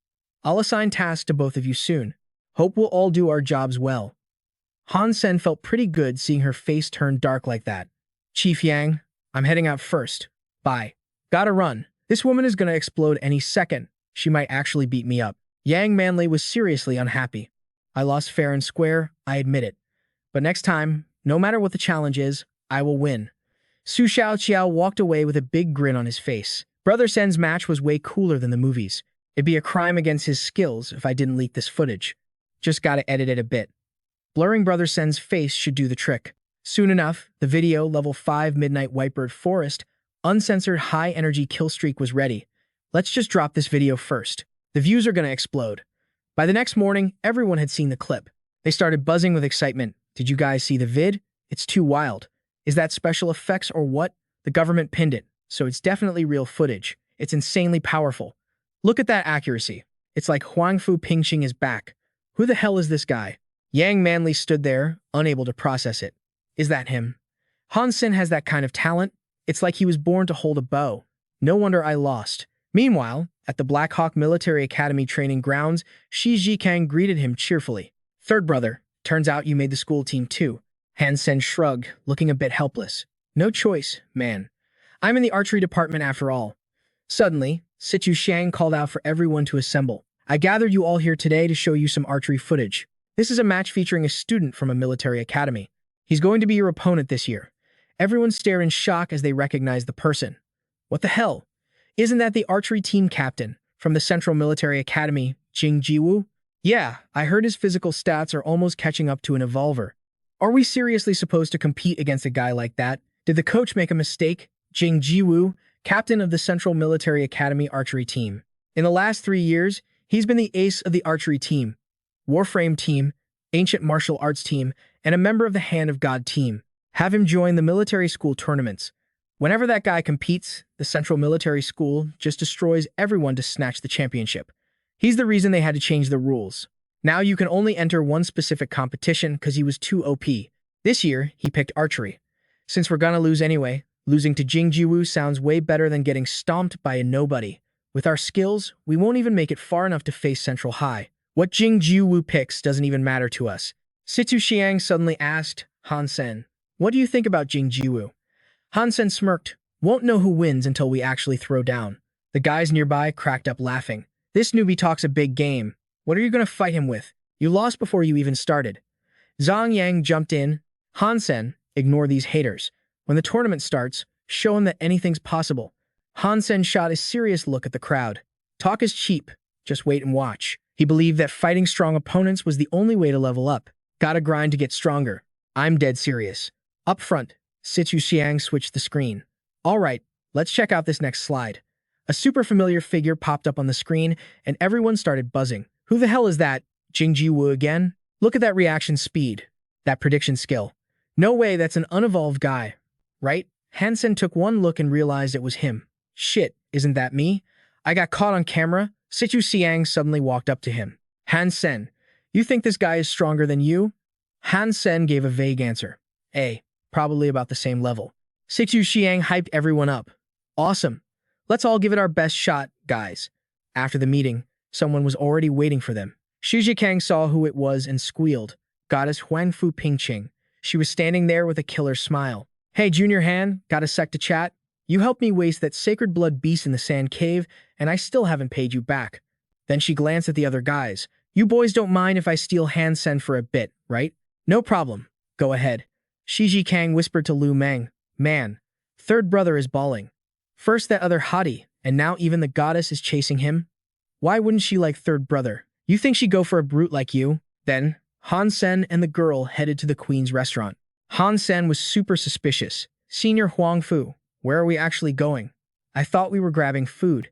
I'll assign tasks to both of you soon. Hope we'll all do our jobs well. Han Sen felt pretty good seeing her face turn dark like that. Chief Yang, I'm heading out first. Bye. Gotta run. This woman is gonna explode any second. She might actually beat me up. Yang Manly was seriously unhappy. I lost fair and square, I admit it. But next time, no matter what the challenge is, I will win. Su Xiaoqiao walked away with a big grin on his face. Brother Sen's match was way cooler than the movies. It'd be a crime against his skills if I didn't leak this footage. Just gotta edit it a bit. Blurring Brother Sen's face should do the trick. Soon enough, the video Level 5 Midnight Whitebird Forest uncensored high-energy kill streak was ready. Let's just drop this video first. The views are gonna explode. By the next morning, everyone had seen the clip. They started buzzing with excitement. Did you guys see the vid? It's too wild. Is that special effects or what? The government pinned it, so it's definitely real footage. It's insanely powerful. Look at that accuracy. It's like Huangfu Pingqing is back. Who the hell is this guy? Yang Manly stood there, unable to process it. Is that him? Han Sen has that kind of talent. It's like he was born to hold a bow. No wonder I lost. Meanwhile, at the Black Hawk Military Academy training grounds, Shi Jikang greeted him cheerfully. Third brother, turns out you made the school team too. Han Sen shrugged, looking a bit helpless. No choice, man. I'm in the archery department after all. Suddenly, Situ Shang called out for everyone to assemble. I gathered you all here today to show you some archery footage. This is a match featuring a student from a military academy. He's going to be your opponent this year. Everyone stare in shock as they recognize the person. What the hell? Isn't that the archery team captain from the Central Military Academy, Jing Jiwoo? Yeah, I heard his physical stats are almost catching up to an evolver. Are we seriously supposed to compete against a guy like that? Did the coach make a mistake? Jing Jiwoo, captain of the Central Military Academy archery team. In the last 3 years, he's been the ace of the archery team, Warframe team, Ancient Martial Arts team, and a member of the Hand of God team. Have him join the military school tournaments. Whenever that guy competes, the Central Military School just destroys everyone to snatch the championship. He's the reason they had to change the rules. Now you can only enter one specific competition because he was too OP. This year, he picked archery. Since we're gonna lose anyway, losing to Jing Jiwoo sounds way better than getting stomped by a nobody. With our skills, we won't even make it far enough to face Central High. What Jing Jiwoo picks doesn't even matter to us. Situ Xiang suddenly asked Han Sen, "What do you think about Jing Jiwoo?" Han Sen smirked. "Won't know who wins until we actually throw down." The guys nearby cracked up laughing. "This newbie talks a big game. What are you going to fight him with? You lost before you even started." Zhang Yang jumped in. "Han Sen, ignore these haters. When the tournament starts, show him that anything's possible." Han Sen shot a serious look at the crowd. "Talk is cheap. Just wait and watch." He believed that fighting strong opponents was the only way to level up. Gotta grind to get stronger. I'm dead serious. Up front, Situ Xiang switched the screen. "All right, let's check out this next slide." A super familiar figure popped up on the screen, and everyone started buzzing. Who the hell is that? Jing Jiwoo again? Look at that reaction speed. That prediction skill. No way, that's an unevolved guy. Right? Han Sen took one look and realized it was him. Shit, isn't that me? I got caught on camera. Situ Xiang suddenly walked up to him. Han Sen, you think this guy is stronger than you? Han Sen gave a vague answer. Probably about the same level. Situ Xiang hyped everyone up. Awesome. Let's all give it our best shot, guys. After the meeting, someone was already waiting for them. Xu Zhikang saw who it was and squealed. Goddess Huangfu Pingqing. She was standing there with a killer smile. "Hey, Junior Han, got a sec to chat? You helped me waste that sacred blood beast in the sand cave, and I still haven't paid you back." Then she glanced at the other guys. "You boys don't mind if I steal Han Sen for a bit, right?" "No problem. Go ahead." Xi Zhikang whispered to Lu Meng. "Man, third brother is bawling. First that other hottie, and now even the goddess is chasing him. Why wouldn't she like third brother? You think she'd go for a brute like you?" Then, Han Sen and the girl headed to the Queen's restaurant. Han Sen was super suspicious. "Senior Huangfu, where are we actually going? I thought we were grabbing food."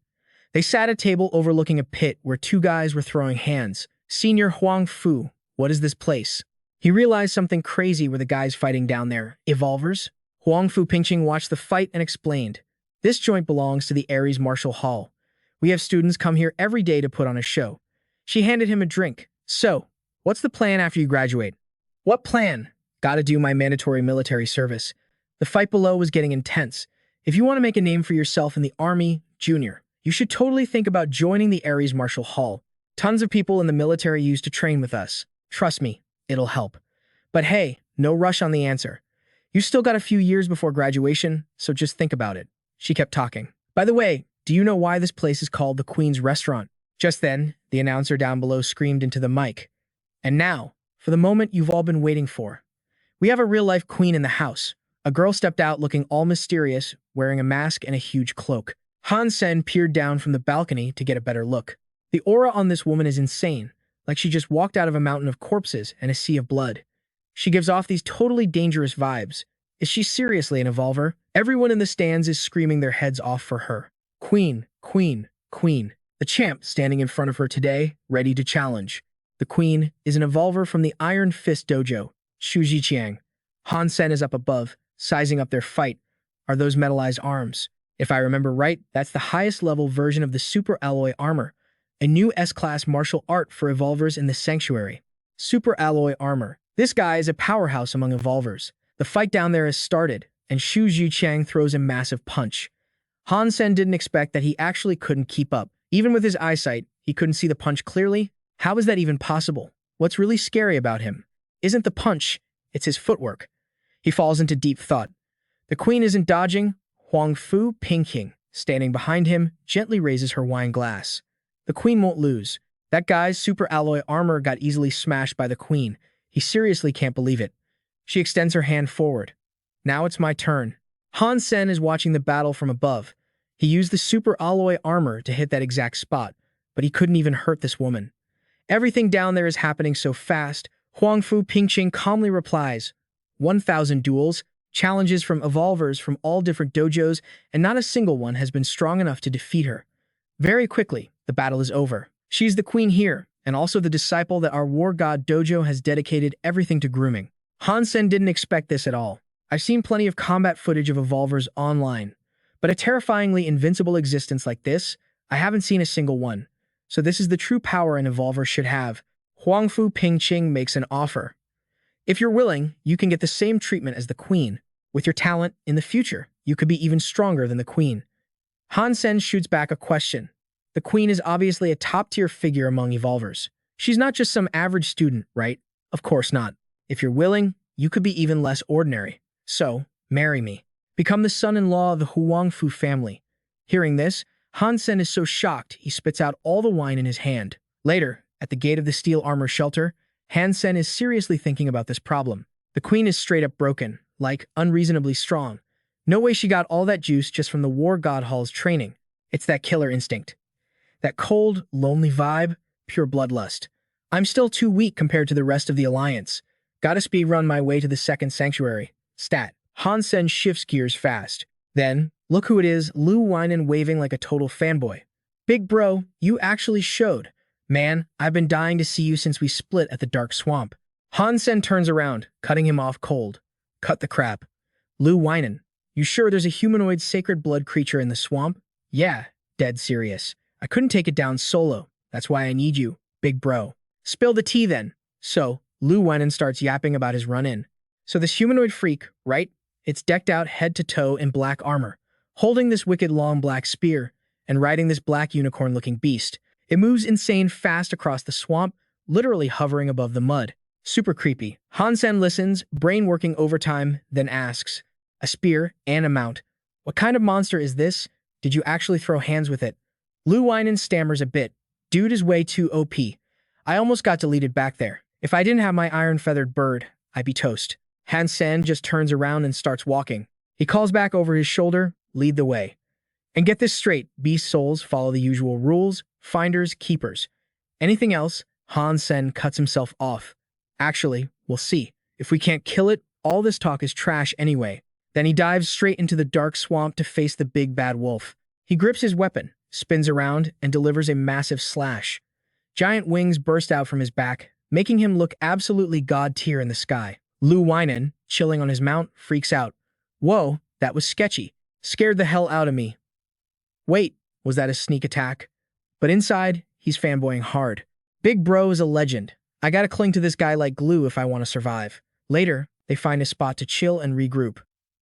They sat at a table overlooking a pit where 2 guys were throwing hands. "Senior Huangfu, what is this place?" He realized something crazy were the guys fighting down there. Evolvers? Huangfu Pingqing watched the fight and explained. "This joint belongs to the Aries Martial Hall. We have students come here every day to put on a show." She handed him a drink. "So, what's the plan after you graduate?" "What plan? Gotta do my mandatory military service." The fight below was getting intense. "If you want to make a name for yourself in the Army, Junior, you should totally think about joining the Aries Martial Hall. Tons of people in the military used to train with us. Trust me, it'll help. But hey, no rush on the answer. You still got a few years before graduation, so just think about it." She kept talking. "By the way, do you know why this place is called the Queen's Restaurant?" Just then, the announcer down below screamed into the mic. "And now, for the moment you've all been waiting for. We have a real-life queen in the house." A girl stepped out looking all mysterious, wearing a mask and a huge cloak. Han Sen peered down from the balcony to get a better look. The aura on this woman is insane, like she just walked out of a mountain of corpses and a sea of blood. She gives off these totally dangerous vibes. Is she seriously an evolver? Everyone in the stands is screaming their heads off for her. Queen, queen, queen. The champ standing in front of her today, ready to challenge. The queen is an evolver from the Iron Fist Dojo, Xu Zhiqiang. Han Sen is up above, sizing up their fight. Are those metallized arms? If I remember right, that's the highest level version of the Super Alloy Armor, a new S-Class martial art for evolvers in the Sanctuary. Super Alloy Armor. This guy is a powerhouse among evolvers. The fight down there has started, and Xu Zhiqiang throws a massive punch. Han Sen didn't expect that he actually couldn't keep up. Even with his eyesight, he couldn't see the punch clearly. How is that even possible? What's really scary about him isn't the punch, it's his footwork. He falls into deep thought. The queen isn't dodging. Huangfu Pingqing, standing behind him, gently raises her wine glass. The queen won't lose. That guy's super alloy armor got easily smashed by the queen. He seriously can't believe it. She extends her hand forward. Now it's my turn. Han Sen is watching the battle from above. He used the super alloy armor to hit that exact spot, but he couldn't even hurt this woman. Everything down there is happening so fast. Huangfu Pingqing calmly replies, 1,000 duels, challenges from evolvers from all different dojos, and not a single one has been strong enough to defeat her. Very quickly, the battle is over. She's the queen here, and also the disciple that our war god dojo has dedicated everything to grooming. Han Sen didn't expect this at all. I've seen plenty of combat footage of evolvers online, but a terrifyingly invincible existence like this, I haven't seen a single one. So this is the true power an evolver should have. Huangfu Pingqing makes an offer. If you're willing, you can get the same treatment as the queen. With your talent, in the future, you could be even stronger than the queen. Han Sen shoots back a question. The queen is obviously a top-tier figure among evolvers. She's not just some average student, right? Of course not. If you're willing, you could be even less ordinary. So, marry me. Become the son-in-law of the Huangfu family. Hearing this, Han Sen is so shocked he spits out all the wine in his hand. Later, at the gate of the steel armor shelter, Han Sen is seriously thinking about this problem. The queen is straight up broken, like unreasonably strong. No way she got all that juice just from the War God Hall's training. It's that killer instinct. That cold, lonely vibe, pure bloodlust. I'm still too weak compared to the rest of the Alliance. Gotta speedrun my way to the second sanctuary. Stat. Han Sen shifts gears fast. Then, look who it is, Lu Weinen waving like a total fanboy. Big bro, you actually showed. Man, I've been dying to see you since we split at the Dark Swamp. Han Sen turns around, cutting him off cold. Cut the crap. Lu Weinen, you sure there's a humanoid sacred blood creature in the swamp? Yeah, dead serious. I couldn't take it down solo. That's why I need you, big bro. Spill the tea then. So, Lu Weinen starts yapping about his run-in. So this humanoid freak, right? It's decked out head to toe in black armor, holding this wicked long black spear, and riding this black unicorn-looking beast. It moves insane fast across the swamp, literally hovering above the mud. Super creepy. Han Sen listens, brain working overtime, then asks, a spear and a mount. What kind of monster is this? Did you actually throw hands with it? Lu Weinen stammers a bit. Dude is way too OP. I almost got deleted back there. If I didn't have my iron-feathered bird, I'd be toast. Han Sen just turns around and starts walking. He calls back over his shoulder, lead the way. And get this straight, beast souls follow the usual rules, finders, keepers. Anything else, Han Sen cuts himself off. Actually, we'll see. If we can't kill it, all this talk is trash anyway. Then he dives straight into the dark swamp to face the big bad wolf. He grips his weapon, spins around, and delivers a massive slash. Giant wings burst out from his back, making him look absolutely god-tier in the sky. Lu Weinen, chilling on his mount, freaks out. Whoa, that was sketchy. Scared the hell out of me. Wait, was that a sneak attack? But inside, he's fanboying hard. Big bro is a legend. I gotta cling to this guy like glue if I want to survive. Later, they find a spot to chill and regroup.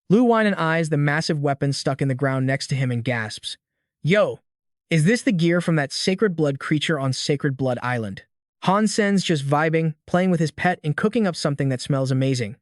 Lu Weinen eyes the massive weapon stuck in the ground next to him and gasps. Yo, is this the gear from that Sacred Blood creature on Sacred Blood Island? Han Sen's just vibing, playing with his pet, and cooking up something that smells amazing.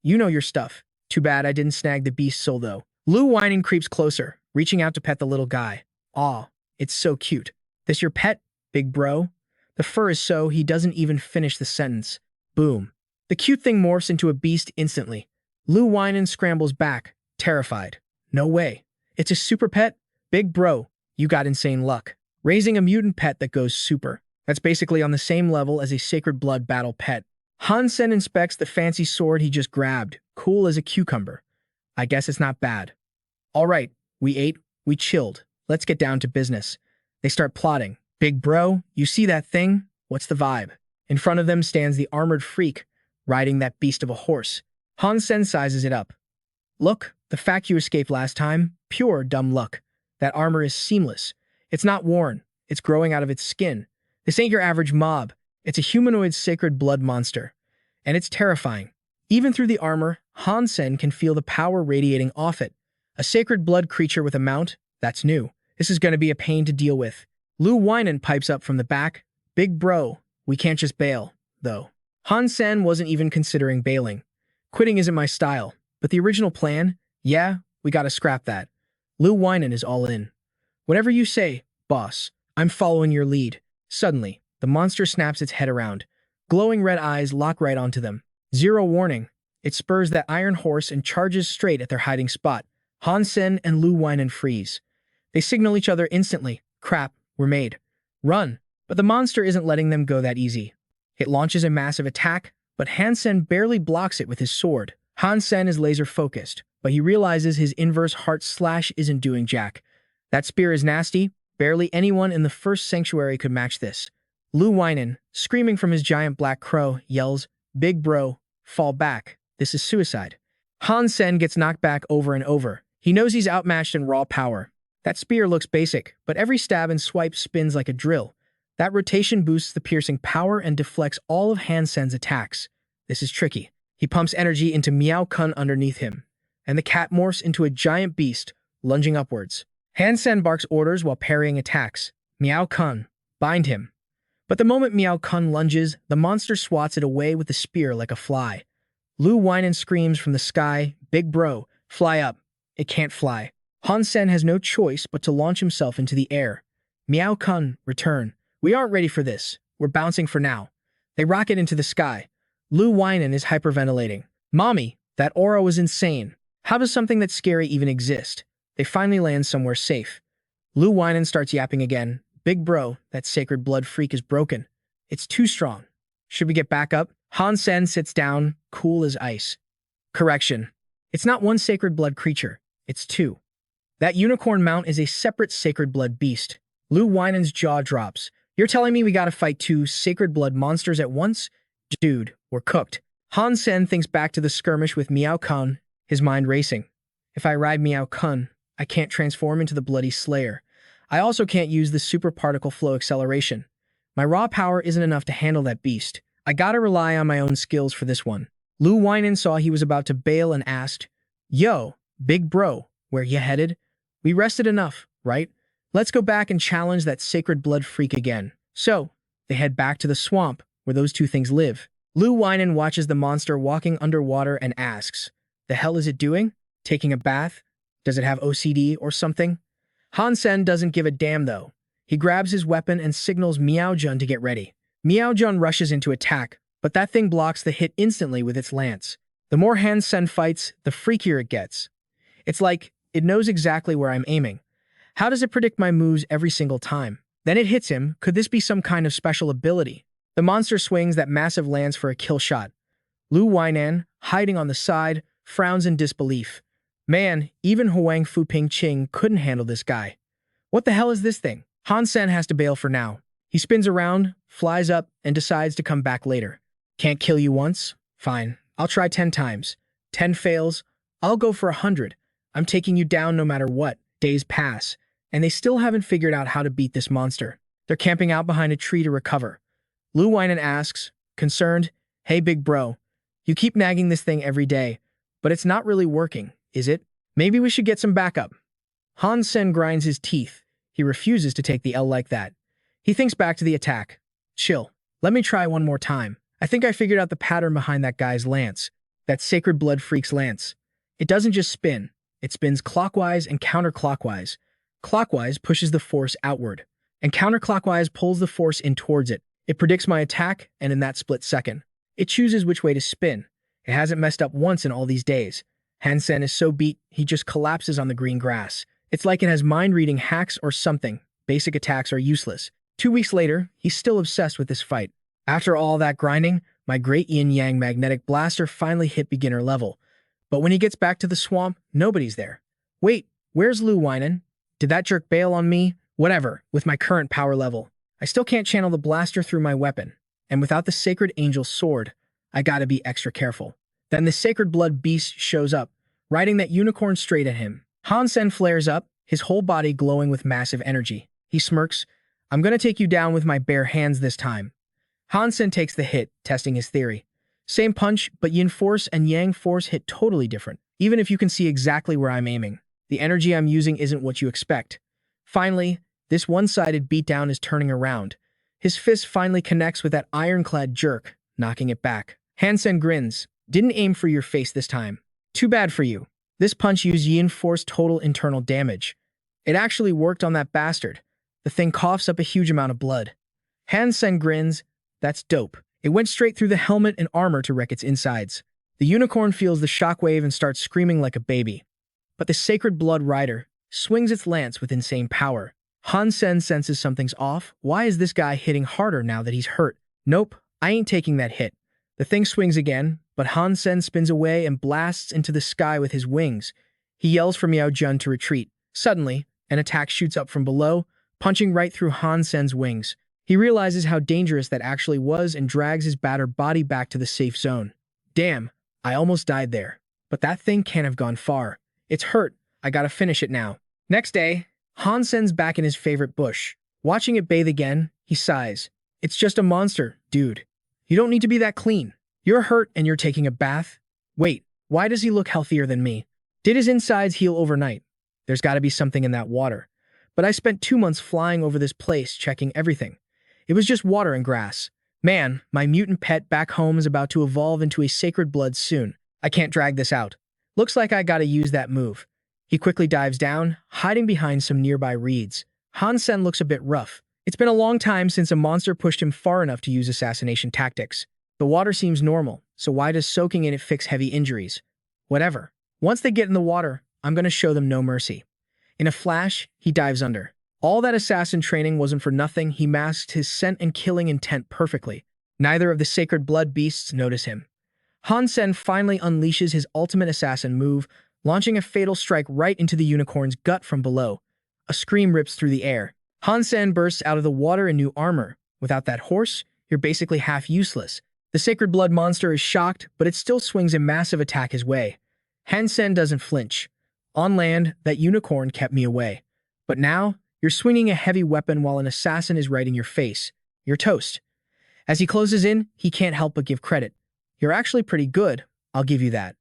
You know your stuff. Too bad I didn't snag the beast soul though. Lu Weinen creeps closer, reaching out to pet the little guy. Aw, it's so cute. This your pet, big bro? The fur is so he doesn't even finish the sentence. Boom. The cute thing morphs into a beast instantly. Lu Weinen scrambles back, terrified. No way. It's a super pet? Big bro, you got insane luck. Raising a mutant pet that goes super. That's basically on the same level as a Sacred Blood battle pet. Han Sen inspects the fancy sword he just grabbed, cool as a cucumber. I guess it's not bad. All right, we ate, we chilled. Let's get down to business. They start plotting. Big bro, you see that thing? What's the vibe? In front of them stands the armored freak, riding that beast of a horse. Han Sen sizes it up. Look, the fact you escaped last time, pure dumb luck. That armor is seamless. It's not worn. It's growing out of its skin. This ain't your average mob. It's a humanoid sacred blood monster. And it's terrifying. Even through the armor, Han Sen can feel the power radiating off it. A sacred blood creature with a mount? That's new. This is going to be a pain to deal with. Lu Weinen pipes up from the back. Big bro, we can't just bail, though. Han Sen wasn't even considering bailing. Quitting isn't my style. But the original plan? Yeah, we gotta scrap that. Lu Weinen is all in. Whatever you say, boss. I'm following your lead. Suddenly, The monster snaps its head around. Glowing red eyes lock right onto them. Zero warning. It spurs that iron horse and charges straight at their hiding spot. Han Sen and Lu Weinen freeze. They signal each other instantly. Crap, we're made. Run. But the monster isn't letting them go that easy. It launches a massive attack, but Han Sen barely blocks it with his sword. Han Sen is laser-focused, but he realizes his inverse heart slash isn't doing jack. That spear is nasty. Barely anyone in the first sanctuary could match this. Lu Weinen, screaming from his giant black crow, yells, "Big bro, fall back. This is suicide." Han Sen gets knocked back over and over. He knows he's outmatched in raw power. That spear looks basic, but every stab and swipe spins like a drill. That rotation boosts the piercing power and deflects all of Han Sen's attacks. This is tricky. He pumps energy into Miao Kun underneath him, and the cat morphs into a giant beast, lunging upwards. Han Sen barks orders while parrying attacks. Miao Kun, bind him. But the moment Miao Kun lunges, the monster swats it away with the spear like a fly. Lu Weinen screams from the sky, "Big bro, fly up." It can't fly. Han Sen has no choice but to launch himself into the air. Miao Kun, return. We aren't ready for this. We're bouncing for now. They rocket into the sky. Lu Weinen is hyperventilating. Mommy, that aura was insane. How does something that scary even exist? They finally land somewhere safe. Lu Weinen starts yapping again. Big bro, that sacred blood freak is broken. It's too strong. Should we get back up? Han Sen sits down, cool as ice. Correction. It's not one sacred blood creature. It's two. That unicorn mount is a separate sacred blood beast. Lu Weinen's jaw drops. You're telling me we gotta fight two sacred blood monsters at once? Dude, we're cooked. Han Sen thinks back to the skirmish with Miao Kun, his mind racing. If I ride Miao Kun, I can't transform into the bloody slayer. I also can't use the super particle flow acceleration. My raw power isn't enough to handle that beast. I gotta rely on my own skills for this one. Lu Weinen saw he was about to bail and asked, Yo, big bro, where you headed? We rested enough, right? Let's go back and challenge that sacred blood freak again. So, they head back to the swamp, where those two things live. Lu Weinen watches the monster walking underwater and asks, The hell is it doing? Taking a bath? Does it have OCD or something? Han Sen doesn't give a damn though. He grabs his weapon and signals Miao Jun to get ready. Miao Jun rushes into attack, but that thing blocks the hit instantly with its lance. The more Han Sen fights, the freakier it gets. It's like, it knows exactly where I'm aiming. How does it predict my moves every single time? Then it hits him. Could this be some kind of special ability? The monster swings that massive lance for a kill shot. Lu Weinen, hiding on the side, frowns in disbelief. Man, even Huang Fuping Qing couldn't handle this guy. What the hell is this thing? Han Sen has to bail for now. He spins around, flies up, and decides to come back later. Can't kill you once? Fine. I'll try 10 times. 10 fails. I'll go for 100. I'm taking you down no matter what. Days pass, and they still haven't figured out how to beat this monster. They're camping out behind a tree to recover. Lu Weinen asks, concerned, Hey big bro, you keep nagging this thing every day, but it's not really working, is it? Maybe we should get some backup. Han Sen grinds his teeth. He refuses to take the L like that. He thinks back to the attack. Chill. Let me try one more time. I think I figured out the pattern behind that guy's lance. That sacred blood freak's lance. It doesn't just spin. It spins clockwise and counterclockwise. Clockwise pushes the force outward, and counterclockwise pulls the force in towards it. It predicts my attack, and in that split second, it chooses which way to spin. It hasn't messed up once in all these days. Han Sen is so beat, he just collapses on the green grass. It's like it has mind-reading hacks or something. Basic attacks are useless. 2 weeks later, he's still obsessed with this fight. After all that grinding, my great yin-yang magnetic blaster finally hit beginner level. But when he gets back to the swamp, nobody's there. Wait, where's Lu Weinen? Did that jerk bail on me? Whatever, with my current power level. I still can't channel the blaster through my weapon. And without the sacred angel sword, I gotta be extra careful. Then the sacred blood beast shows up, riding that unicorn straight at him. Han Sen flares up, his whole body glowing with massive energy. He smirks, I'm gonna take you down with my bare hands this time. Han Sen takes the hit, testing his theory. Same punch, but yin force and yang force hit totally different, even if you can see exactly where I'm aiming. The energy I'm using isn't what you expect. Finally, this one-sided beatdown is turning around. His fist finally connects with that ironclad jerk, knocking it back. Han Sen grins. Didn't aim for your face this time. Too bad for you. This punch used yin force total internal damage. It actually worked on that bastard. The thing coughs up a huge amount of blood. Han Sen grins. That's dope. It went straight through the helmet and armor to wreck its insides. The unicorn feels the shockwave and starts screaming like a baby. But the Sacred Blood Rider swings its lance with insane power. Han Sen senses something's off. Why is this guy hitting harder now that he's hurt? Nope, I ain't taking that hit. The thing swings again, but Han Sen spins away and blasts into the sky with his wings. He yells for Miao Jun to retreat. Suddenly, an attack shoots up from below, punching right through Han Sen's wings. He realizes how dangerous that actually was and drags his battered body back to the safe zone. Damn, I almost died there. But that thing can't have gone far. It's hurt. I gotta finish it now. Next day, Han Sen's back in his favorite bush. Watching it bathe again, he sighs. It's just a monster, dude. You don't need to be that clean. You're hurt and you're taking a bath? Wait, why does he look healthier than me? Did his insides heal overnight? There's gotta be something in that water. But I spent 2 months flying over this place checking everything. It was just water and grass. Man, my mutant pet back home is about to evolve into a sacred blood soon. I can't drag this out. Looks like I gotta use that move. He quickly dives down, hiding behind some nearby reeds. Han Sen looks a bit rough. It's been a long time since a monster pushed him far enough to use assassination tactics. The water seems normal, so why does soaking in it fix heavy injuries? Whatever. Once they get in the water, I'm gonna show them no mercy. In a flash, he dives under. All that assassin training wasn't for nothing. He masked his scent and killing intent perfectly. Neither of the sacred blood beasts notice him. Han Sen finally unleashes his ultimate assassin move, launching a fatal strike right into the unicorn's gut from below. A scream rips through the air. Han Sen bursts out of the water in new armor. Without that horse, you're basically half useless. The sacred blood monster is shocked, but it still swings a massive attack his way. Han Sen doesn't flinch. On land, that unicorn kept me away. But now, you're swinging a heavy weapon while an assassin is right in your face. You're toast. As he closes in, he can't help but give credit. You're actually pretty good, I'll give you that.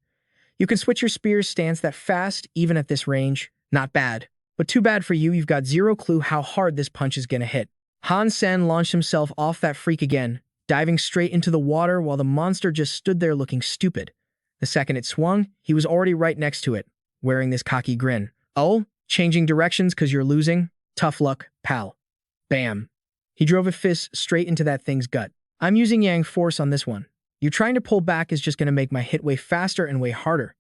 You can switch your spear's stance that fast, even at this range. Not bad. But too bad for you, you've got zero clue how hard this punch is gonna hit. Han Sen launched himself off that freak again, diving straight into the water while the monster just stood there looking stupid. The second it swung, he was already right next to it, wearing this cocky grin. Oh, changing directions because you're losing? Tough luck, pal. Bam. He drove a fist straight into that thing's gut. I'm using Yang force on this one. You trying to pull back is just going to make my hit way faster and way harder.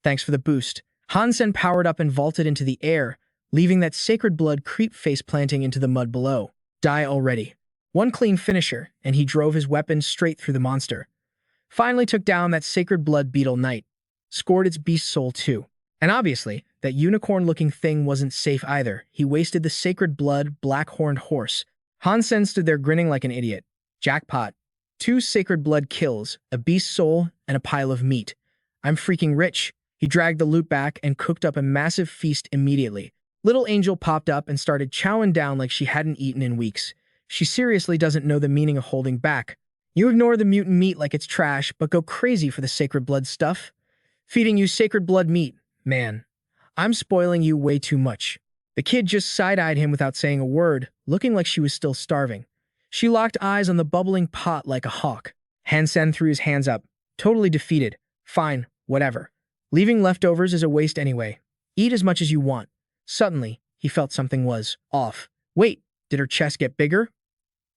Thanks for the boost. Han Sen powered up and vaulted into the air, leaving that sacred blood creep face planting into the mud below. Die already. One clean finisher, and he drove his weapon straight through the monster. Finally took down that sacred blood beetle knight. Scored its beast soul too. And obviously, that unicorn-looking thing wasn't safe either. He wasted the sacred blood, black-horned horse. Han Sen stood there grinning like an idiot. Jackpot. 2 sacred blood kills, a beast soul, and a pile of meat. I'm freaking rich. He dragged the loot back and cooked up a massive feast immediately. Little Angel popped up and started chowing down like she hadn't eaten in weeks. She seriously doesn't know the meaning of holding back. You ignore the mutant meat like it's trash, but go crazy for the sacred blood stuff. Feeding you sacred blood meat. Man, I'm spoiling you way too much. The kid just side-eyed him without saying a word, looking like she was still starving. She locked eyes on the bubbling pot like a hawk. Han Sen threw his hands up, totally defeated. Fine, whatever. Leaving leftovers is a waste anyway. Eat as much as you want. Suddenly, he felt something was off. Wait, did her chest get bigger?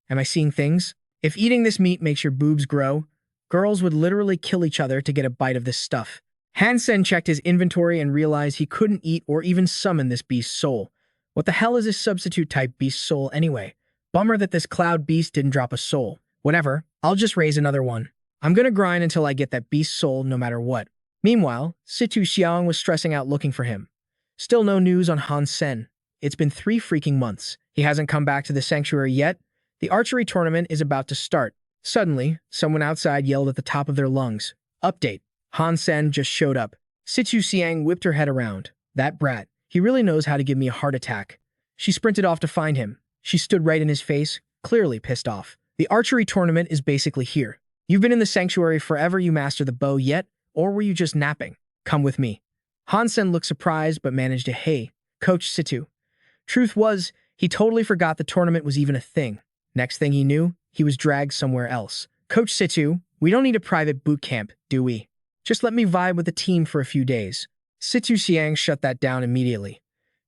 Am I seeing things? If eating this meat makes your boobs grow, girls would literally kill each other to get a bite of this stuff. Han Sen checked his inventory and realized he couldn't eat or even summon this beast's soul. What the hell is this substitute-type beast soul anyway? Bummer that this cloud beast didn't drop a soul. Whatever, I'll just raise another one. I'm gonna grind until I get that beast soul no matter what. Meanwhile, Situ Xiang was stressing out looking for him. Still no news on Han Sen. It's been 3 freaking months. He hasn't come back to the sanctuary yet. The archery tournament is about to start. Suddenly, someone outside yelled at the top of their lungs. Update. Han Sen just showed up. Situ Xiang whipped her head around. That brat. He really knows how to give me a heart attack. She sprinted off to find him. She stood right in his face, clearly pissed off. The archery tournament is basically here. You've been in the sanctuary forever. You master the bow yet? Or were you just napping? Come with me. Han Sen looked surprised but managed to hey, Coach Situ. Truth was, he totally forgot the tournament was even a thing. Next thing he knew, he was dragged somewhere else. Coach Situ, we don't need a private boot camp, do we? Just let me vibe with the team for a few days. Situ Xiang shut that down immediately.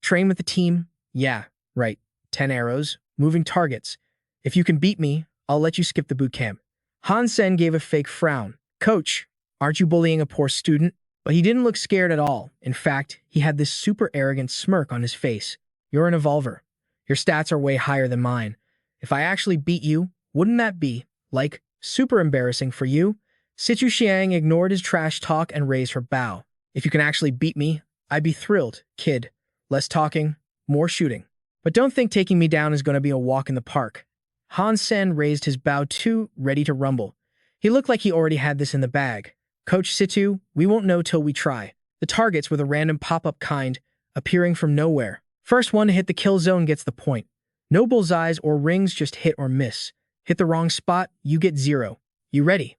Train with the team? Yeah, right. 10 arrows, moving targets. If you can beat me, I'll let you skip the boot camp. Han Sen gave a fake frown. Coach, aren't you bullying a poor student? But he didn't look scared at all. In fact, he had this super arrogant smirk on his face. You're an evolver. Your stats are way higher than mine. If I actually beat you, wouldn't that be, like, super embarrassing for you? Situ Xiang ignored his trash talk and raised her bow. If you can actually beat me, I'd be thrilled, kid. Less talking, more shooting. But don't think taking me down is going to be a walk in the park. Han Sen raised his bow too, ready to rumble. He looked like he already had this in the bag. Coach Situ, we won't know till we try. The targets were the random pop-up kind, appearing from nowhere. First one to hit the kill zone gets the point. No bullseyes or rings, just hit or miss. Hit the wrong spot, you get 0. You ready?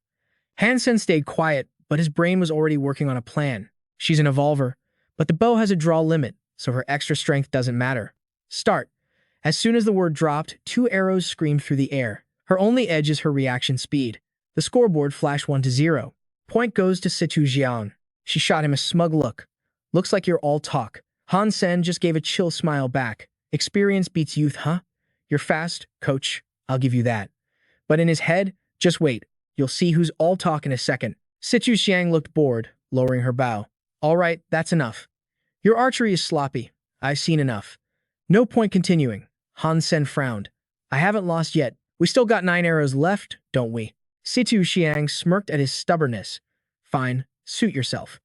Han Sen stayed quiet, but his brain was already working on a plan. She's an evolver, but the bow has a draw limit, so her extra strength doesn't matter. Start. As soon as the word dropped, 2 arrows screamed through the air. Her only edge is her reaction speed. The scoreboard flashed 1-0. Point goes to Situ Jiang. She shot him a smug look. Looks like you're all talk. Han Sen just gave a chill smile back. Experience beats youth, huh? You're fast, coach. I'll give you that. But in his head, just wait. You'll see who's all talk in a second. Situ Xiang looked bored, lowering her bow. All right, that's enough. Your archery is sloppy. I've seen enough. No point continuing. Han Sen frowned. I haven't lost yet. We still got 9 arrows left, don't we? Situ Xiang smirked at his stubbornness. Fine, suit yourself.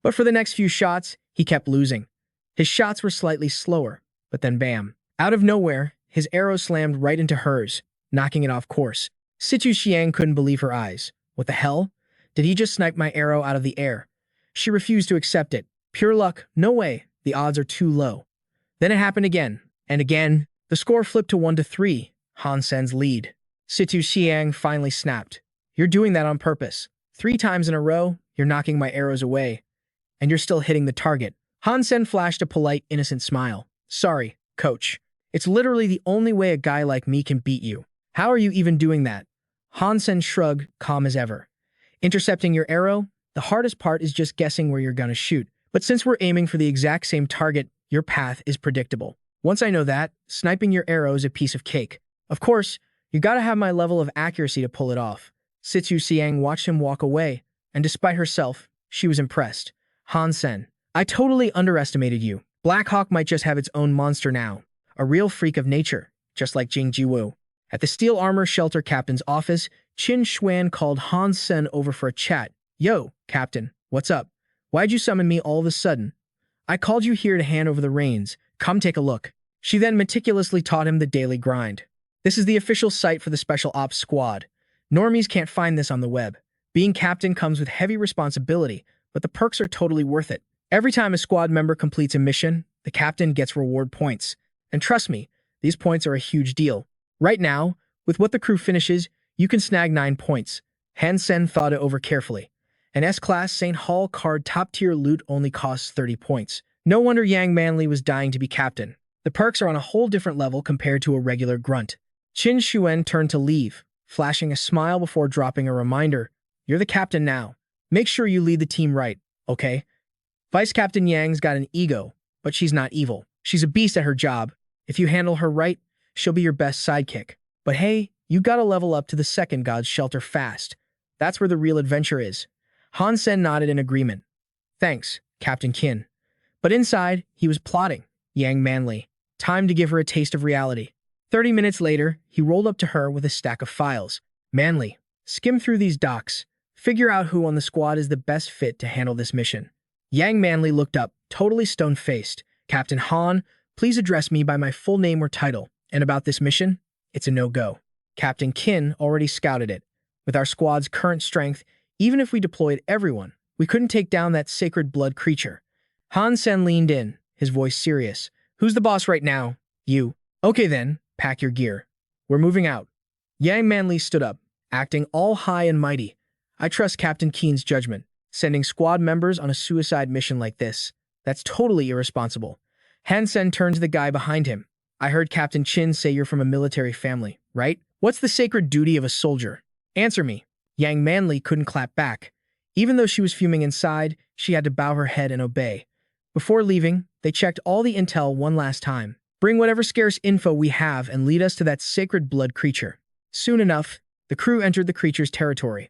But for the next few shots, he kept losing. His shots were slightly slower, but then bam. Out of nowhere, his arrow slammed right into hers, knocking it off course. Situ Xiang couldn't believe her eyes. What the hell? Did he just snipe my arrow out of the air? She refused to accept it. Pure luck, no way. The odds are too low. Then it happened again, and again. The score flipped to 1-3, Han Sen's lead. Situ Xiang finally snapped. You're doing that on purpose. 3 times in a row, you're knocking my arrows away. And you're still hitting the target. Han Sen flashed a polite, innocent smile. Sorry, coach. It's literally the only way a guy like me can beat you. How are you even doing that? Han Sen shrugged, calm as ever. Intercepting your arrow? The hardest part is just guessing where you're gonna shoot. But since we're aiming for the exact same target, your path is predictable. Once I know that, sniping your arrow is a piece of cake. Of course, you gotta have my level of accuracy to pull it off. Situ Xiang watched him walk away, and despite herself, she was impressed. Han Sen, I totally underestimated you. Black Hawk might just have its own monster now. A real freak of nature, just like Jing Jiwu. At the Steel Armor Shelter Captain's office, Qin Xuan called Han Sen over for a chat. Yo, Captain, what's up? Why'd you summon me all of a sudden? I called you here to hand over the reins. Come take a look. She then meticulously taught him the daily grind. This is the official site for the Special Ops Squad. Normies can't find this on the web. Being captain comes with heavy responsibility, but the perks are totally worth it. Every time a squad member completes a mission, the captain gets reward points. And trust me, these points are a huge deal. Right now, with what the crew finishes, you can snag 9 points. Han Sen thought it over carefully. An S-Class St. Hall card top-tier loot only costs 30 points. No wonder Yang Manli was dying to be captain. The perks are on a whole different level compared to a regular grunt. Qin Xuan turned to leave, flashing a smile before dropping a reminder. You're the captain now. Make sure you lead the team right, okay? Vice Captain Yang's got an ego, but she's not evil. She's a beast at her job. If you handle her right, she'll be your best sidekick. But hey, you gotta level up to the second God's Shelter fast. That's where the real adventure is. Han Sen nodded in agreement. Thanks, Captain Qin. But inside, he was plotting. Yang Manli. Time to give her a taste of reality. 30 minutes later, he rolled up to her with a stack of files. Manli, skim through these docs. Figure out who on the squad is the best fit to handle this mission. Yang Manli looked up, totally stone-faced. Captain Han, please address me by my full name or title. And about this mission, it's a no-go. Captain Qin already scouted it. With our squad's current strength, even if we deployed everyone, we couldn't take down that sacred blood creature. Han Sen leaned in, his voice serious. Who's the boss right now? You. Okay then, pack your gear. We're moving out. Yang Manli stood up, acting all high and mighty. I trust Captain Qin's judgment. Sending squad members on a suicide mission like this, that's totally irresponsible. Han Sen turned to the guy behind him. I heard Captain Qin say you're from a military family, right? What's the sacred duty of a soldier? Answer me. Yang Manli couldn't clap back. Even though she was fuming inside, she had to bow her head and obey. Before leaving, they checked all the intel one last time. Bring whatever scarce info we have and lead us to that sacred blood creature. Soon enough, the crew entered the creature's territory.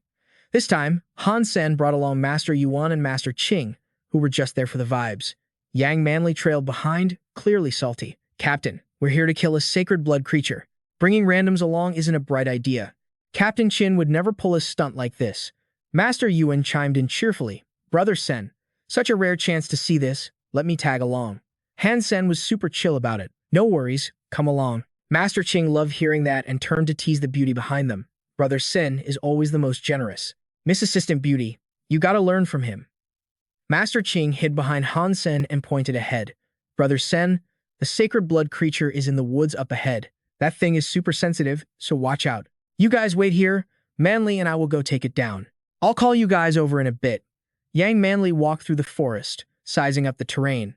This time, Han Sen brought along Master Yuan and Master Qing, who were just there for the vibes. Yang Manly trailed behind, clearly salty. Captain, we're here to kill a sacred blood creature. Bringing randoms along isn't a bright idea. Captain Qin would never pull a stunt like this. Master Yuan chimed in cheerfully. Brother Sen, such a rare chance to see this. Let me tag along. Han Sen was super chill about it. No worries, come along. Master Qing loved hearing that and turned to tease the beauty behind them. Brother Sen is always the most generous. Miss Assistant Beauty, you gotta learn from him. Master Qing hid behind Han Sen and pointed ahead. Brother Sen, the sacred blood creature is in the woods up ahead. That thing is super sensitive, so watch out. You guys wait here. Manly and I will go take it down. I'll call you guys over in a bit. Yang Manly walked through the forest, sizing up the terrain.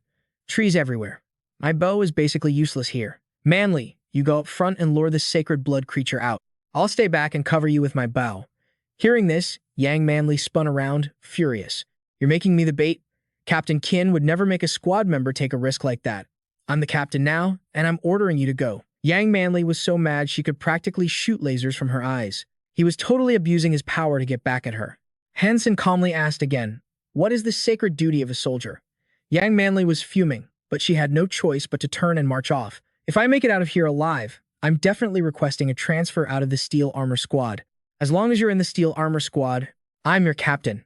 Trees everywhere. My bow is basically useless here. Manly, you go up front and lure the sacred blood creature out. I'll stay back and cover you with my bow. Hearing this, Yang Manly spun around, furious. You're making me the bait? Captain Qin would never make a squad member take a risk like that. I'm the captain now, and I'm ordering you to go. Yang Manly was so mad she could practically shoot lasers from her eyes. He was totally abusing his power to get back at her. Han Sen calmly asked again, what is the sacred duty of a soldier? Yang Manly was fuming, but she had no choice but to turn and march off. If I make it out of here alive, I'm definitely requesting a transfer out of the Steel Armor Squad. As long as you're in the Steel Armor Squad, I'm your captain.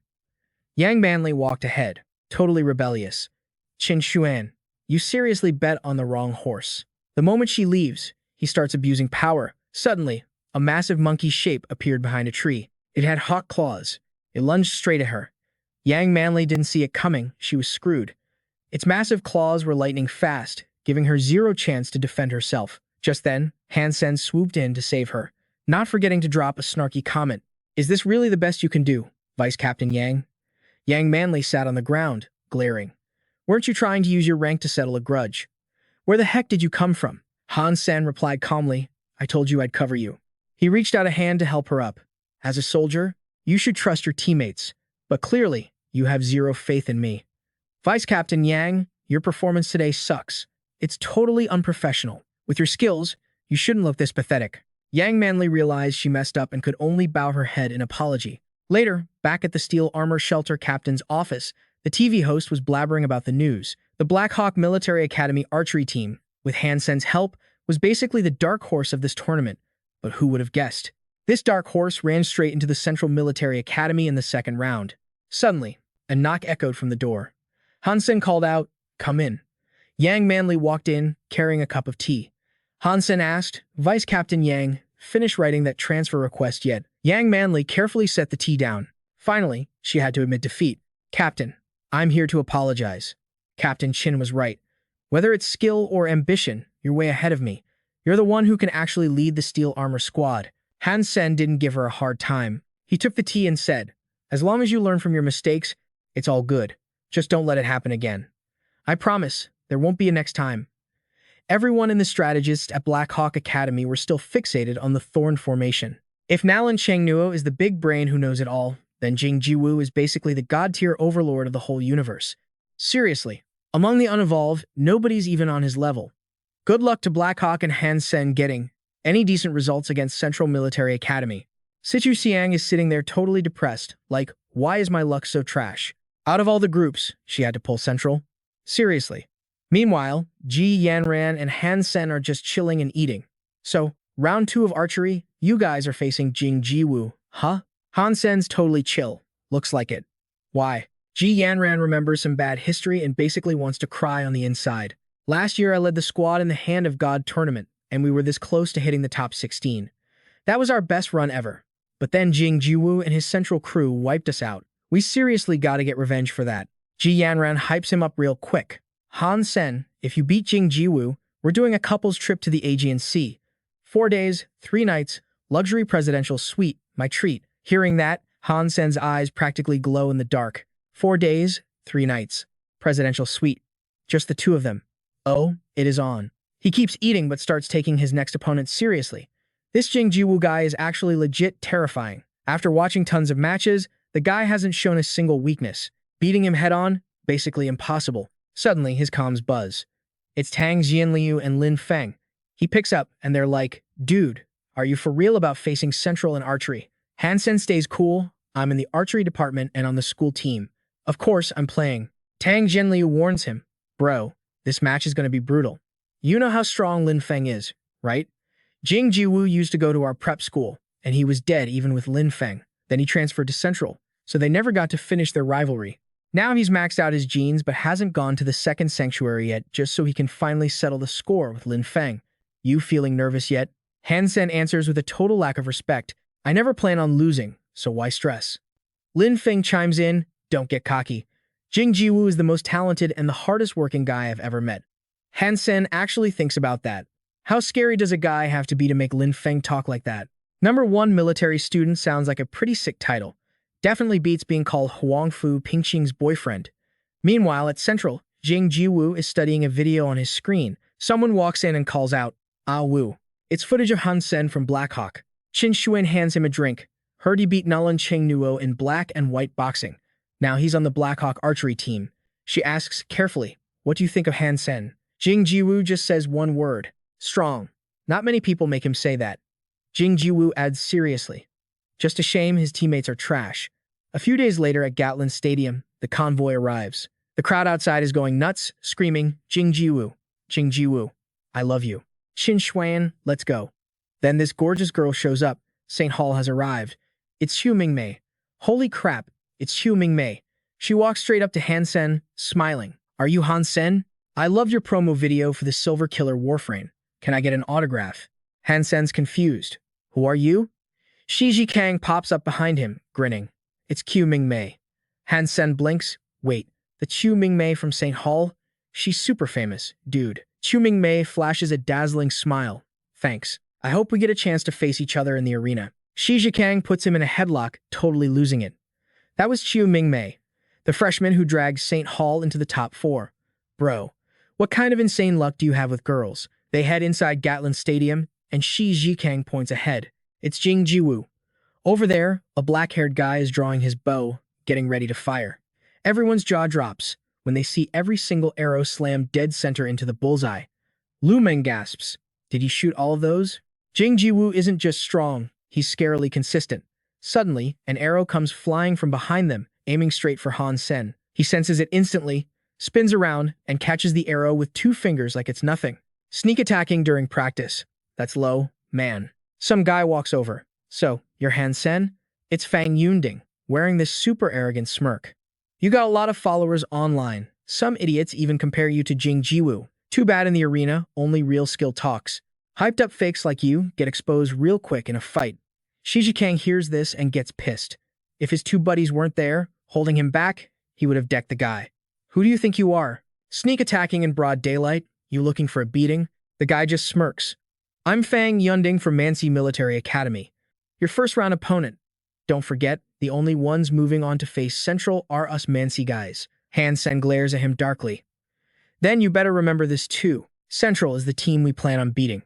Yang Manly walked ahead, totally rebellious. Qin Xuan, you seriously bet on the wrong horse. The moment she leaves, he starts abusing power. Suddenly, a massive monkey shape appeared behind a tree. It had hawk claws. It lunged straight at her. Yang Manly didn't see it coming. She was screwed. Its massive claws were lightning fast, giving her zero chance to defend herself. Just then, Han Sen swooped in to save her, not forgetting to drop a snarky comment. Is this really the best you can do, Vice Captain Yang? Yang Manly sat on the ground, glaring. Weren't you trying to use your rank to settle a grudge? Where the heck did you come from? Han Sen replied calmly, I told you I'd cover you. He reached out a hand to help her up. As a soldier, you should trust your teammates, but clearly, you have zero faith in me. Vice Captain Yang, your performance today sucks. It's totally unprofessional. With your skills, you shouldn't look this pathetic. Yang Manly realized she messed up and could only bow her head in apology. Later, back at the Steel Armor Shelter captain's office, the TV host was blabbering about the news. The Black Hawk Military Academy archery team, with Han Sen's help, was basically the dark horse of this tournament. But who would have guessed? This dark horse ran straight into the Central Military Academy in the second round. Suddenly, a knock echoed from the door. Han Sen called out, come in. Yang Manly walked in, carrying a cup of tea. Han Sen asked, Vice Captain Yang, finish writing that transfer request yet? Yang Manly carefully set the tea down. Finally, she had to admit defeat. Captain, I'm here to apologize. Captain Qin was right. Whether it's skill or ambition, you're way ahead of me. You're the one who can actually lead the Steel Armor Squad. Han Sen didn't give her a hard time. He took the tea and said, as long as you learn from your mistakes, it's all good. Just don't let it happen again. I promise, there won't be a next time. Everyone in the strategists at Black Hawk Academy were still fixated on the Thorn Formation. If Nalan Changnuo is the big brain who knows it all, then Jing Jiwu is basically the god-tier overlord of the whole universe. Seriously, among the unevolved, nobody's even on his level. Good luck to Black Hawk and Han Sen getting any decent results against Central Military Academy. Sichu Xiang is sitting there totally depressed, like, why is my luck so trash? Out of all the groups, she had to pull Central. Seriously. Meanwhile, Ji Yanran and Han Sen are just chilling and eating. So, round 2 of archery, you guys are facing Jing Jiwu, huh? Han Sen's totally chill. Looks like it. Why? Ji Yanran remembers some bad history and basically wants to cry on the inside. Last year I led the squad in the Hand of God tournament, and we were this close to hitting the top 16. That was our best run ever. But then Jing Jiwu and his central crew wiped us out. We seriously gotta get revenge for that. Ji Yanran hypes him up real quick. Han Sen, if you beat Jing Jiwu, we're doing a couple's trip to the Aegean Sea. 4 days, 3 nights, luxury presidential suite, my treat. Hearing that, Han Sen's eyes practically glow in the dark. 4 days, 3 nights. Presidential suite. Just the 2 of them. Oh, it is on. He keeps eating but starts taking his next opponent seriously. This Jing Jiwu guy is actually legit terrifying. After watching tons of matches, the guy hasn't shown a single weakness. Beating him head-on, basically impossible. Suddenly, his comms buzz. It's Tang Jianliu and Lin Feng. He picks up, and they're like, dude, are you for real about facing Central in archery? Han Sen stays cool. I'm in the archery department and on the school team. Of course, I'm playing. Tang Jianliu warns him, bro, this match is going to be brutal. You know how strong Lin Feng is, right? Jing Jiwoo used to go to our prep school, and he was dead even with Lin Feng. Then he transferred to Central, so they never got to finish their rivalry. Now he's maxed out his genes but hasn't gone to the second sanctuary yet just so he can finally settle the score with Lin Feng. You feeling nervous yet? Han Sen answers with a total lack of respect. I never plan on losing, so why stress? Lin Feng chimes in, don't get cocky. Jing Jiwoo is the most talented and the hardest working guy I've ever met. Han Sen actually thinks about that. How scary does a guy have to be to make Lin Feng talk like that? Number 1 military student sounds like a pretty sick title. Definitely beats being called Huangfu Pingqing's boyfriend. Meanwhile, at Central, Jing Jiwoo is studying a video on his screen. Someone walks in and calls out, Ah Wu. It's footage of Han Sen from Black Hawk. Qin Xuan hands him a drink. Heard he beat Nalan Chengnuo in black and white boxing. Now he's on the Black Hawk archery team. She asks carefully, what do you think of Han Sen? Jing Jiwoo just says one word, strong. Not many people make him say that. Jing Jiwoo adds seriously, just a shame his teammates are trash. A few days later at Gatland Stadium, the convoy arrives. The crowd outside is going nuts, screaming, Jing Jiwoo, I love you. Qin Xuan, let's go. Then this gorgeous girl shows up. St. Hall has arrived. It's Hu Mingmei. Holy crap, it's Hu Mingmei. She walks straight up to Han Sen, smiling. Are you Han Sen? I loved your promo video for the Silver Killer Warframe. Can I get an autograph? Han Sen's confused. Who are you? Shi Jikang pops up behind him, grinning. It's Hu Mingmei. Han Sen blinks. Wait, the Hu Mingmei from St. Hall? She's super famous, dude. Hu Mingmei flashes a dazzling smile. Thanks. I hope we get a chance to face each other in the arena. Shi Jikang puts him in a headlock, totally losing it. That was Hu Mingmei, the freshman who dragged St. Hall into the top 4. Bro, what kind of insane luck do you have with girls? They head inside Gatland Stadium, and Shi Jikang points ahead. It's Jing Jiwoo. Over there, a black-haired guy is drawing his bow, getting ready to fire. Everyone's jaw drops when they see every single arrow slam dead center into the bullseye. Lu Meng gasps. Did he shoot all of those? Jing Jiwoo isn't just strong, he's scarily consistent. Suddenly, an arrow comes flying from behind them, aiming straight for Han Sen. He senses it instantly, spins around, and catches the arrow with 2 fingers like it's nothing. Sneak attacking during practice. That's low, man. Some guy walks over. So, you're Han Sen? It's Fang Yunding, wearing this super arrogant smirk. You got a lot of followers online. Some idiots even compare you to Jing Jiwoo. Too bad in the arena, only real skill talks. Hyped up fakes like you get exposed real quick in a fight. Shi Jikang hears this and gets pissed. If his 2 buddies weren't there, holding him back, he would have decked the guy. Who do you think you are? Sneak attacking in broad daylight? You looking for a beating? The guy just smirks. I'm Fang Yunding from Mansi Military Academy. Your first round opponent. Don't forget, the only ones moving on to face Central are us Mansi guys. Han Sen glares at him darkly. Then you better remember this too. Central is the team we plan on beating.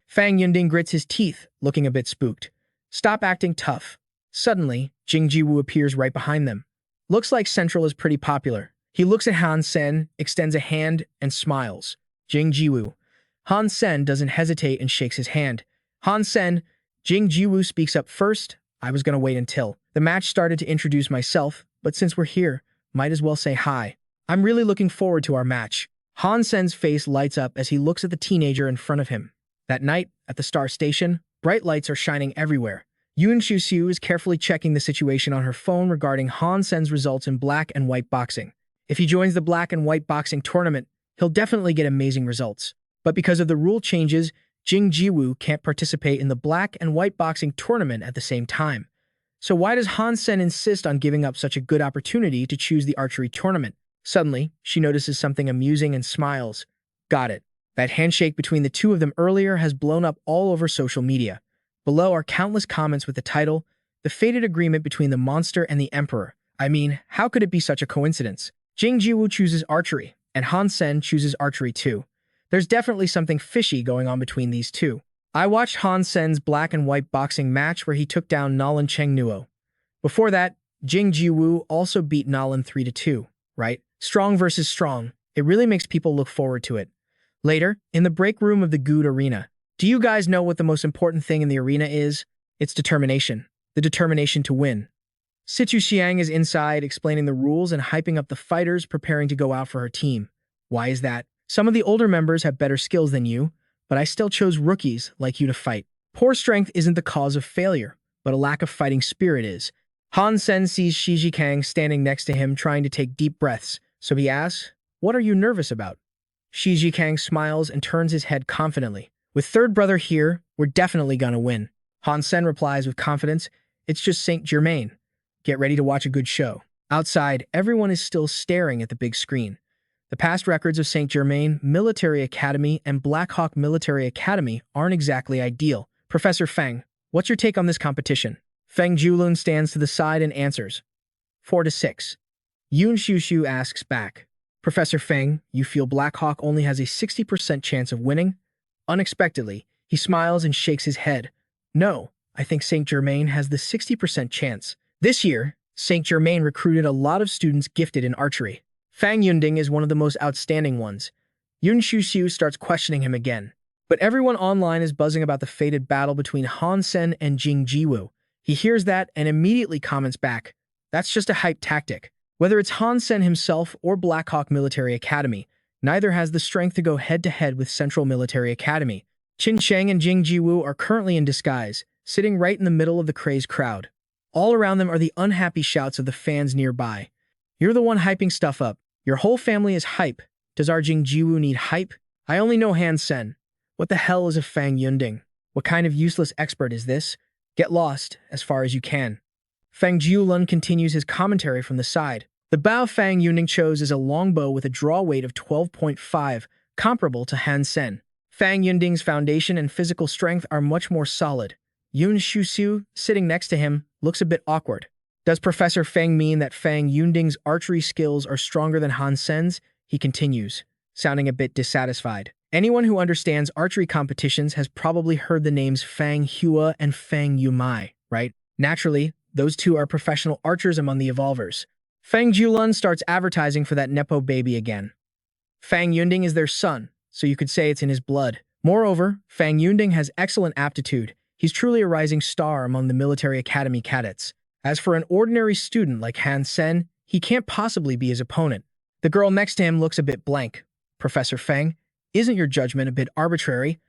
Fang Yunding grits his teeth, looking a bit spooked. Stop acting tough. Suddenly, Jing Jiwoo appears right behind them. Looks like Central is pretty popular. He looks at Han Sen, extends a hand, and smiles. Jing Jiwoo. Han Sen doesn't hesitate and shakes his hand. Han Sen, Jing Jiwoo speaks up first. I was gonna wait until the match started to introduce myself, but since we're here, might as well say hi. I'm really looking forward to our match. Han Sen's face lights up as he looks at the teenager in front of him. That night, at the Star Station, bright lights are shining everywhere. Yoon Shu-soo is carefully checking the situation on her phone regarding Han Sen's results in black and white boxing. If he joins the black and white boxing tournament, he'll definitely get amazing results. But because of the rule changes, Jing Jiwoo can't participate in the black and white boxing tournament at the same time. So why does Han Sen insist on giving up such a good opportunity to choose the archery tournament? Suddenly, she notices something amusing and smiles. Got it. That handshake between the 2 of them earlier has blown up all over social media. Below are countless comments with the title, The Fated Agreement Between the Monster and the Emperor. I mean, how could it be such a coincidence? Jing Jiwoo chooses archery, and Han Sen chooses archery too. There's definitely something fishy going on between these 2. I watched Han Sen's black and white boxing match where he took down Nalan Chengnuo. Before that, Jing Jiwoo also beat Nalan 3-2, right? Strong versus strong. It really makes people look forward to it. Later, in the break room of the Good Arena, do you guys know what the most important thing in the arena is? It's determination. The determination to win. Situ Xiang is inside explaining the rules and hyping up the fighters preparing to go out for her team. Why is that? Some of the older members have better skills than you, but I still chose rookies like you to fight. Poor strength isn't the cause of failure, but a lack of fighting spirit is. Han Sen sees Shi Jikang standing next to him trying to take deep breaths, so he asks, "What are you nervous about?" Shi Jikang smiles and turns his head confidently. "With third brother here, we're definitely gonna win." Han Sen replies with confidence, "It's just Saint Germain. Get ready to watch a good show." Outside, everyone is still staring at the big screen. The past records of Saint Germain Military Academy and Black Hawk Military Academy aren't exactly ideal. Professor Feng, what's your take on this competition? Feng Julun stands to the side and answers, 4-6. Yun Shushu asks back, Professor Feng, you feel Black Hawk only has a 60% chance of winning? Unexpectedly, he smiles and shakes his head. No, I think Saint Germain has the 60% chance. This year, Saint Germain recruited a lot of students gifted in archery. Fang Yunding is one of the most outstanding ones. Yun Shushu starts questioning him again. But everyone online is buzzing about the fated battle between Han Sen and Jing Jiwoo. He hears that and immediately comments back, "That's just a hype tactic." Whether it's Han Sen himself or Black Hawk Military Academy, neither has the strength to go head-to-head with Central Military Academy. Qin Sheng and Jing Jiwoo are currently in disguise, sitting right in the middle of the crazed crowd. All around them are the unhappy shouts of the fans nearby. "You're the one hyping stuff up. Your whole family is hype. Does our Jing Jiwoo need hype? I only know Han Sen. What the hell is a Fang Yunding? What kind of useless expert is this? Get lost, as far as you can." Feng Jiulun continues his commentary from the side. The bow Fang Yunding chose is a longbow with a draw weight of 12.5, comparable to Han Sen. Fang Yunding's foundation and physical strength are much more solid. Yun Shusu, sitting next to him, looks a bit awkward. Does Professor Feng mean that Fang Yunding's archery skills are stronger than Han Sen's? He continues, sounding a bit dissatisfied. Anyone who understands archery competitions has probably heard the names Fang Hua and Fang Yumai, right? Naturally, those two are professional archers among the evolvers. Feng Julun starts advertising for that Nepo baby again. Fang Yunding is their son, so you could say it's in his blood. Moreover, Fang Yunding has excellent aptitude. He's truly a rising star among the military academy cadets. As for an ordinary student like Han Sen, he can't possibly be his opponent. The girl next to him looks a bit blank. Professor Feng, isn't your judgment a bit arbitrary?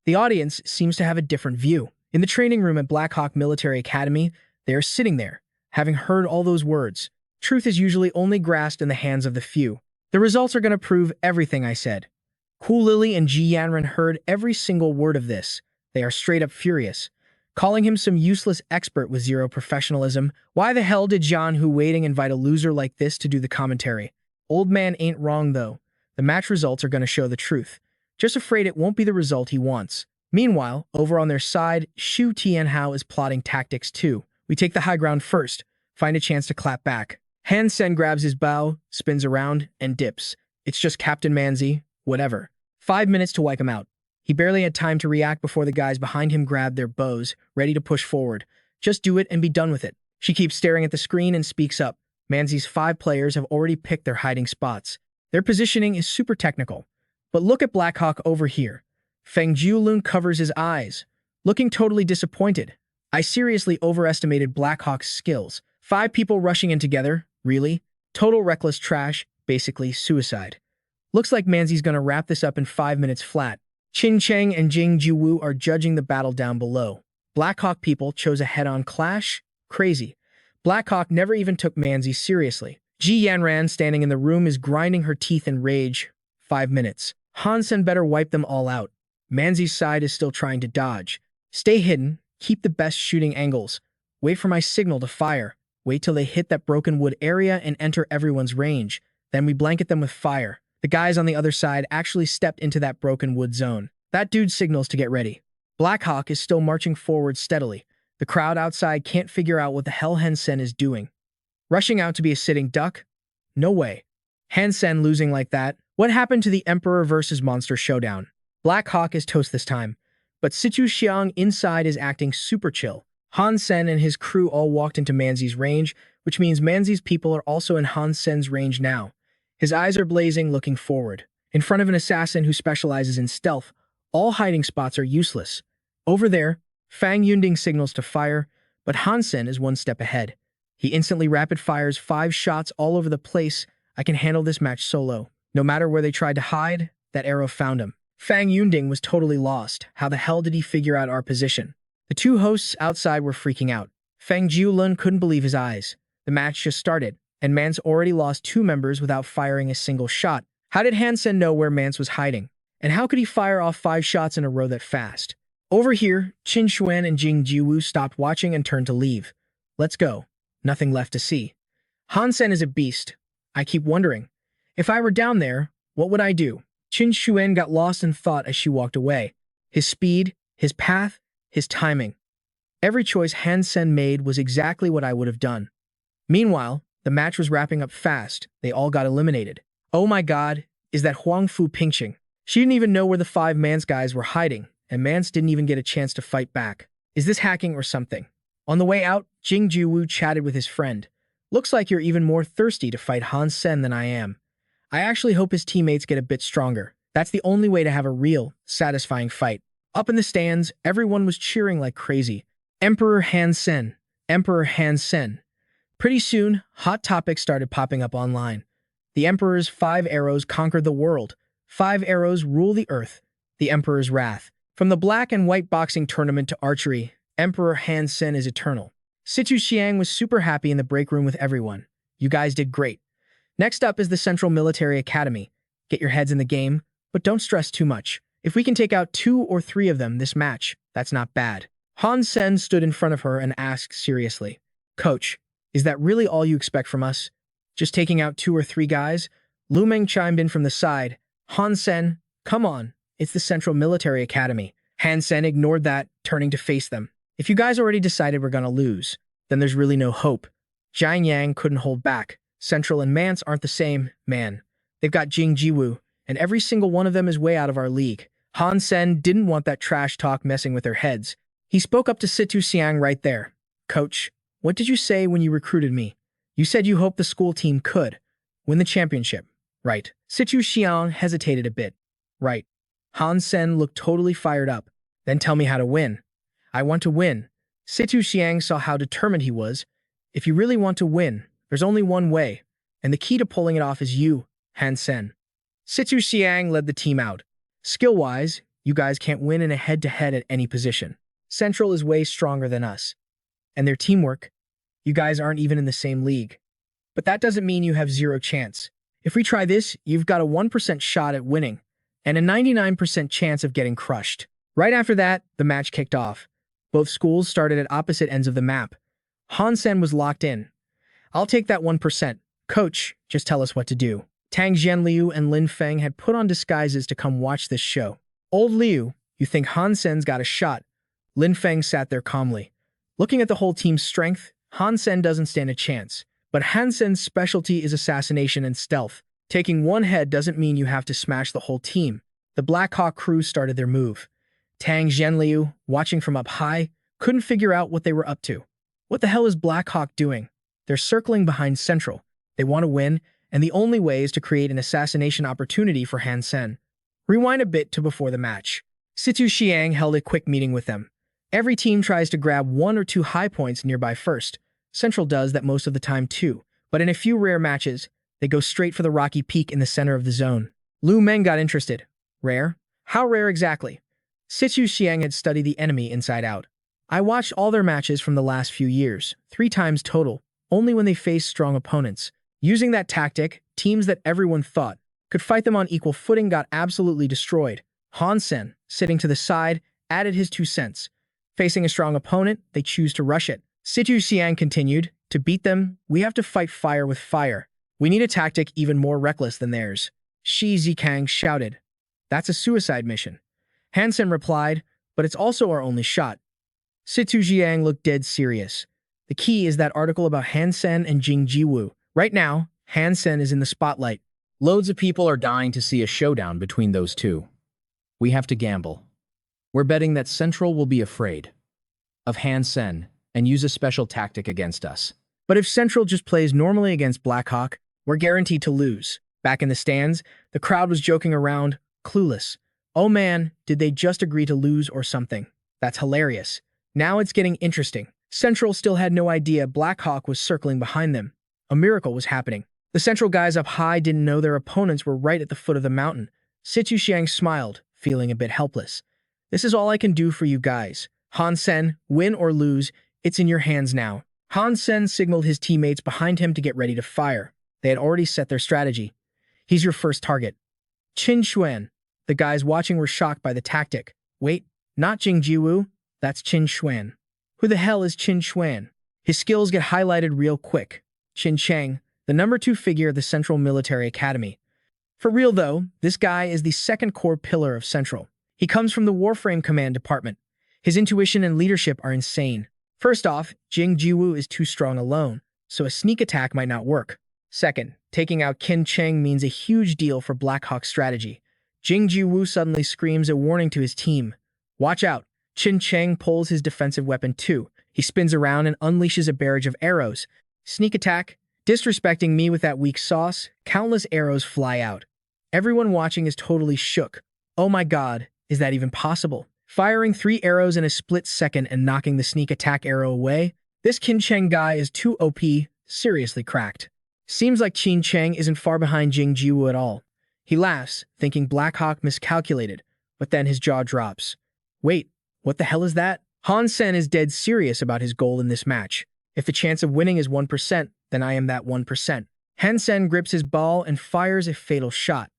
The audience seems to have a different view. In the training room at Black Hawk Military Academy, they are sitting there, having heard all those words. Truth is usually only grasped in the hands of the few. The results are going to prove everything I said. Ku Lily and Ji Yanran heard every single word of this. They are straight up furious, calling him some useless expert with zero professionalism. Why the hell did Jian Hu Waiting invite a loser like this to do the commentary? Old man ain't wrong though. The match results are going to show the truth. Just afraid it won't be the result he wants. Meanwhile, over on their side, Xu Tianhao is plotting tactics too. We take the high ground first, find a chance to clap back. Han Sen grabs his bow, spins around, and dips. It's just Captain Manzi, whatever. 5 minutes to wipe him out. He barely had time to react before the guys behind him grabbed their bows, ready to push forward. Just do it and be done with it. She keeps staring at the screen and speaks up. Manzi's 5 players have already picked their hiding spots. Their positioning is super technical. But look at Black Hawk over here. Feng Jiulun covers his eyes, looking totally disappointed. I seriously overestimated Black Hawk's skills. 5 people rushing in together, really? Total reckless trash, basically suicide. Looks like Manzi's gonna wrap this up in 5 minutes flat. Qin Cheng and Jing Jiwoo are judging the battle down below. Black Hawk people chose a head-on clash? Crazy. Black Hawk never even took Manzi seriously. Ji Yanran, standing in the room, is grinding her teeth in rage. 5 minutes. Han Sen better wipe them all out. Manzi's side is still trying to dodge. Stay hidden. Keep the best shooting angles. Wait for my signal to fire. Wait till they hit that broken wood area and enter everyone's range. Then we blanket them with fire. The guys on the other side actually stepped into that broken wood zone. That dude signals to get ready. Black Hawk is still marching forward steadily. The crowd outside can't figure out what the hell Han Sen is doing. Rushing out to be a sitting duck? No way. Han Sen losing like that? What happened to the Emperor versus Monster showdown? Black Hawk is toast this time. But Situ Xiang inside is acting super chill. Han Sen and his crew all walked into Manzi's range, which means Manzi's people are also in Han Sen's range now. His eyes are blazing, looking forward. In front of an assassin who specializes in stealth, all hiding spots are useless. Over there, Fang Yunding signals to fire, but Han Sen is one step ahead. He instantly rapid fires 5 shots all over the place. I can handle this match solo. No matter where they tried to hide, that arrow found him. Fang Yunding was totally lost. How the hell did he figure out our position? The two hosts outside were freaking out. Fang Jiulun couldn't believe his eyes. The match just started, and Mance already lost 2 members without firing a single shot. How did Han Sen know where Mance was hiding? And how could he fire off 5 shots in a row that fast? Over here, Qin Xuan and Jing Jiwu stopped watching and turned to leave. Let's go. Nothing left to see. Han Sen is a beast. I keep wondering, if I were down there, what would I do? Qin Xuan got lost in thought as she walked away. His speed, his path, his timing. Every choice Han Sen made was exactly what I would have done. Meanwhile, the match was wrapping up fast. They all got eliminated. Oh my god, is that Huang Fu Pingqing? She didn't even know where the 5 Mance guys were hiding, and Mance didn't even get a chance to fight back. Is this hacking or something? On the way out, Jing Jiwu chatted with his friend. Looks like you're even more thirsty to fight Han Sen than I am. I actually hope his teammates get a bit stronger. That's the only way to have a real, satisfying fight. Up in the stands, everyone was cheering like crazy. Emperor Han Sen. Emperor Han Sen. Pretty soon, hot topics started popping up online. The Emperor's 5 arrows conquered the world. 5 arrows rule the earth. The Emperor's wrath. From the black and white boxing tournament to archery, Emperor Han Sen is eternal. Situ Xiang was super happy in the break room with everyone. You guys did great. Next up is the Central Military Academy. Get your heads in the game, but don't stress too much. If we can take out 2 or 3 of them this match, that's not bad. Han Sen stood in front of her and asked seriously, Coach, is that really all you expect from us? Just taking out 2 or 3 guys? Lu Meng chimed in from the side. Han Sen, come on, it's the Central Military Academy. Han Sen ignored that, turning to face them. If you guys already decided we're gonna lose, then there's really no hope. Jiang Yang couldn't hold back. Central and Mance aren't the same, man. They've got Jing Jiwu, and every single one of them is way out of our league. Han Sen didn't want that trash talk messing with their heads. He spoke up to Situ Xiang right there. Coach, what did you say when you recruited me? You said you hoped the school team could win the championship, right? Situ Xiang hesitated a bit. Right. Han Sen looked totally fired up. Then tell me how to win. I want to win. Situ Xiang saw how determined he was. If you really want to win, there's only one way, and the key to pulling it off is you, Han Sen. Situ Xiang led the team out. Skill-wise, you guys can't win in a head-to-head at any position. Central is way stronger than us. And their teamwork, you guys aren't even in the same league. But that doesn't mean you have 0 chance. If we try this, you've got a 1% shot at winning, and a 99% chance of getting crushed. Right after that, the match kicked off. Both schools started at opposite ends of the map. Han Sen was locked in. I'll take that 1%. Coach, just tell us what to do. Tang Zhenliu and Lin Feng had put on disguises to come watch this show. Old Liu, you think Han Sen's got a shot? Lin Feng sat there calmly. Looking at the whole team's strength, Han Sen doesn't stand a chance. But Han Sen's specialty is assassination and stealth. Taking one head doesn't mean you have to smash the whole team. The Black Hawk crew started their move. Tang Zhenliu, watching from up high, couldn't figure out what they were up to. What the hell is Black Hawk doing? They're circling behind Central. They want to win, and the only way is to create an assassination opportunity for Han Sen. Rewind a bit to before the match. Situ Xiang held a quick meeting with them. Every team tries to grab 1 or 2 high points nearby first. Central does that most of the time too, but in a few rare matches, they go straight for the rocky peak in the center of the zone. Lu Meng got interested. Rare? How rare exactly? Situ Xiang had studied the enemy inside out. I watched all their matches from the last few years, 3 times total, only when they faced strong opponents. Using that tactic, teams that everyone thought could fight them on equal footing got absolutely destroyed. Han Sen, sitting to the side, added his 2 cents. Facing a strong opponent, they choose to rush it. Situ Xiang continued, to beat them, we have to fight fire with fire. We need a tactic even more reckless than theirs. Shi Zikang shouted. That's a suicide mission. Han Sen replied, but it's also our only shot. Situ Xiang looked dead serious. The key is that article about Han Sen and Jing Jiwu. Right now, Han Sen is in the spotlight. Loads of people are dying to see a showdown between those two. We have to gamble. We're betting that Central will be afraid of Han Sen and use a special tactic against us. But if Central just plays normally against Black Hawk, we're guaranteed to lose. Back in the stands, the crowd was joking around, clueless. Oh man, did they just agree to lose or something? That's hilarious. Now it's getting interesting. Central still had no idea Black Hawk was circling behind them. A miracle was happening. The Central guys up high didn't know their opponents were right at the foot of the mountain. Situ Xiang smiled, feeling a bit helpless. This is all I can do for you guys. Han Sen, win or lose, it's in your hands now. Han Sen signaled his teammates behind him to get ready to fire. They had already set their strategy. He's your first target. Qin Xuan. The guys watching were shocked by the tactic. Wait, not Jing Jiwu, that's Qin Xuan. Who the hell is Qin Xuan? His skills get highlighted real quick. Qin Cheng, the number 2 figure of the Central Military Academy. For real though, this guy is the second core pillar of Central. He comes from the Warframe Command Department. His intuition and leadership are insane. First off, Jing Jiwu is too strong alone, so a sneak attack might not work. Second, taking out Qin Cheng means a huge deal for Black Hawk's strategy. Jing Jiwu suddenly screams a warning to his team. Watch out. Qin Cheng pulls his defensive weapon too. He spins around and unleashes a barrage of arrows. Sneak attack. Disrespecting me with that weak sauce, countless arrows fly out. Everyone watching is totally shook. Oh my god, is that even possible? Firing 3 arrows in a split second and knocking the sneak attack arrow away? This Qin Cheng guy is too OP, seriously cracked. Seems like Qin Cheng isn't far behind Jing Jiwu at all. He laughs, thinking Black Hawk miscalculated, but then his jaw drops. Wait, what the hell is that? Han Sen is dead serious about his goal in this match. If the chance of winning is 1%, then I am that 1%. Han Sen grips his ball and fires a fatal shot.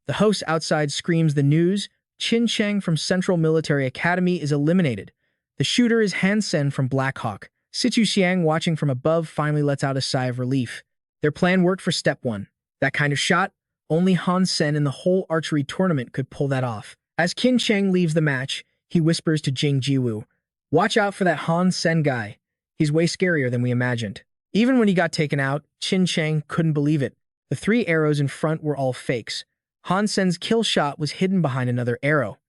The host outside screams the news. Qin Cheng from Central Military Academy is eliminated. The shooter is Han Sen from Black Hawk. Situ Xiang, watching from above, finally lets out a sigh of relief. Their plan worked for step 1. That kind of shot, only Han Sen in the whole archery tournament could pull that off. As Qin Cheng leaves the match, he whispers to Jing Jiwu, "Watch out for that Han Sen guy. He's way scarier than we imagined." Even when he got taken out, Qin Cheng couldn't believe it. The 3 arrows in front were all fakes. Han Sen's kill shot was hidden behind another arrow.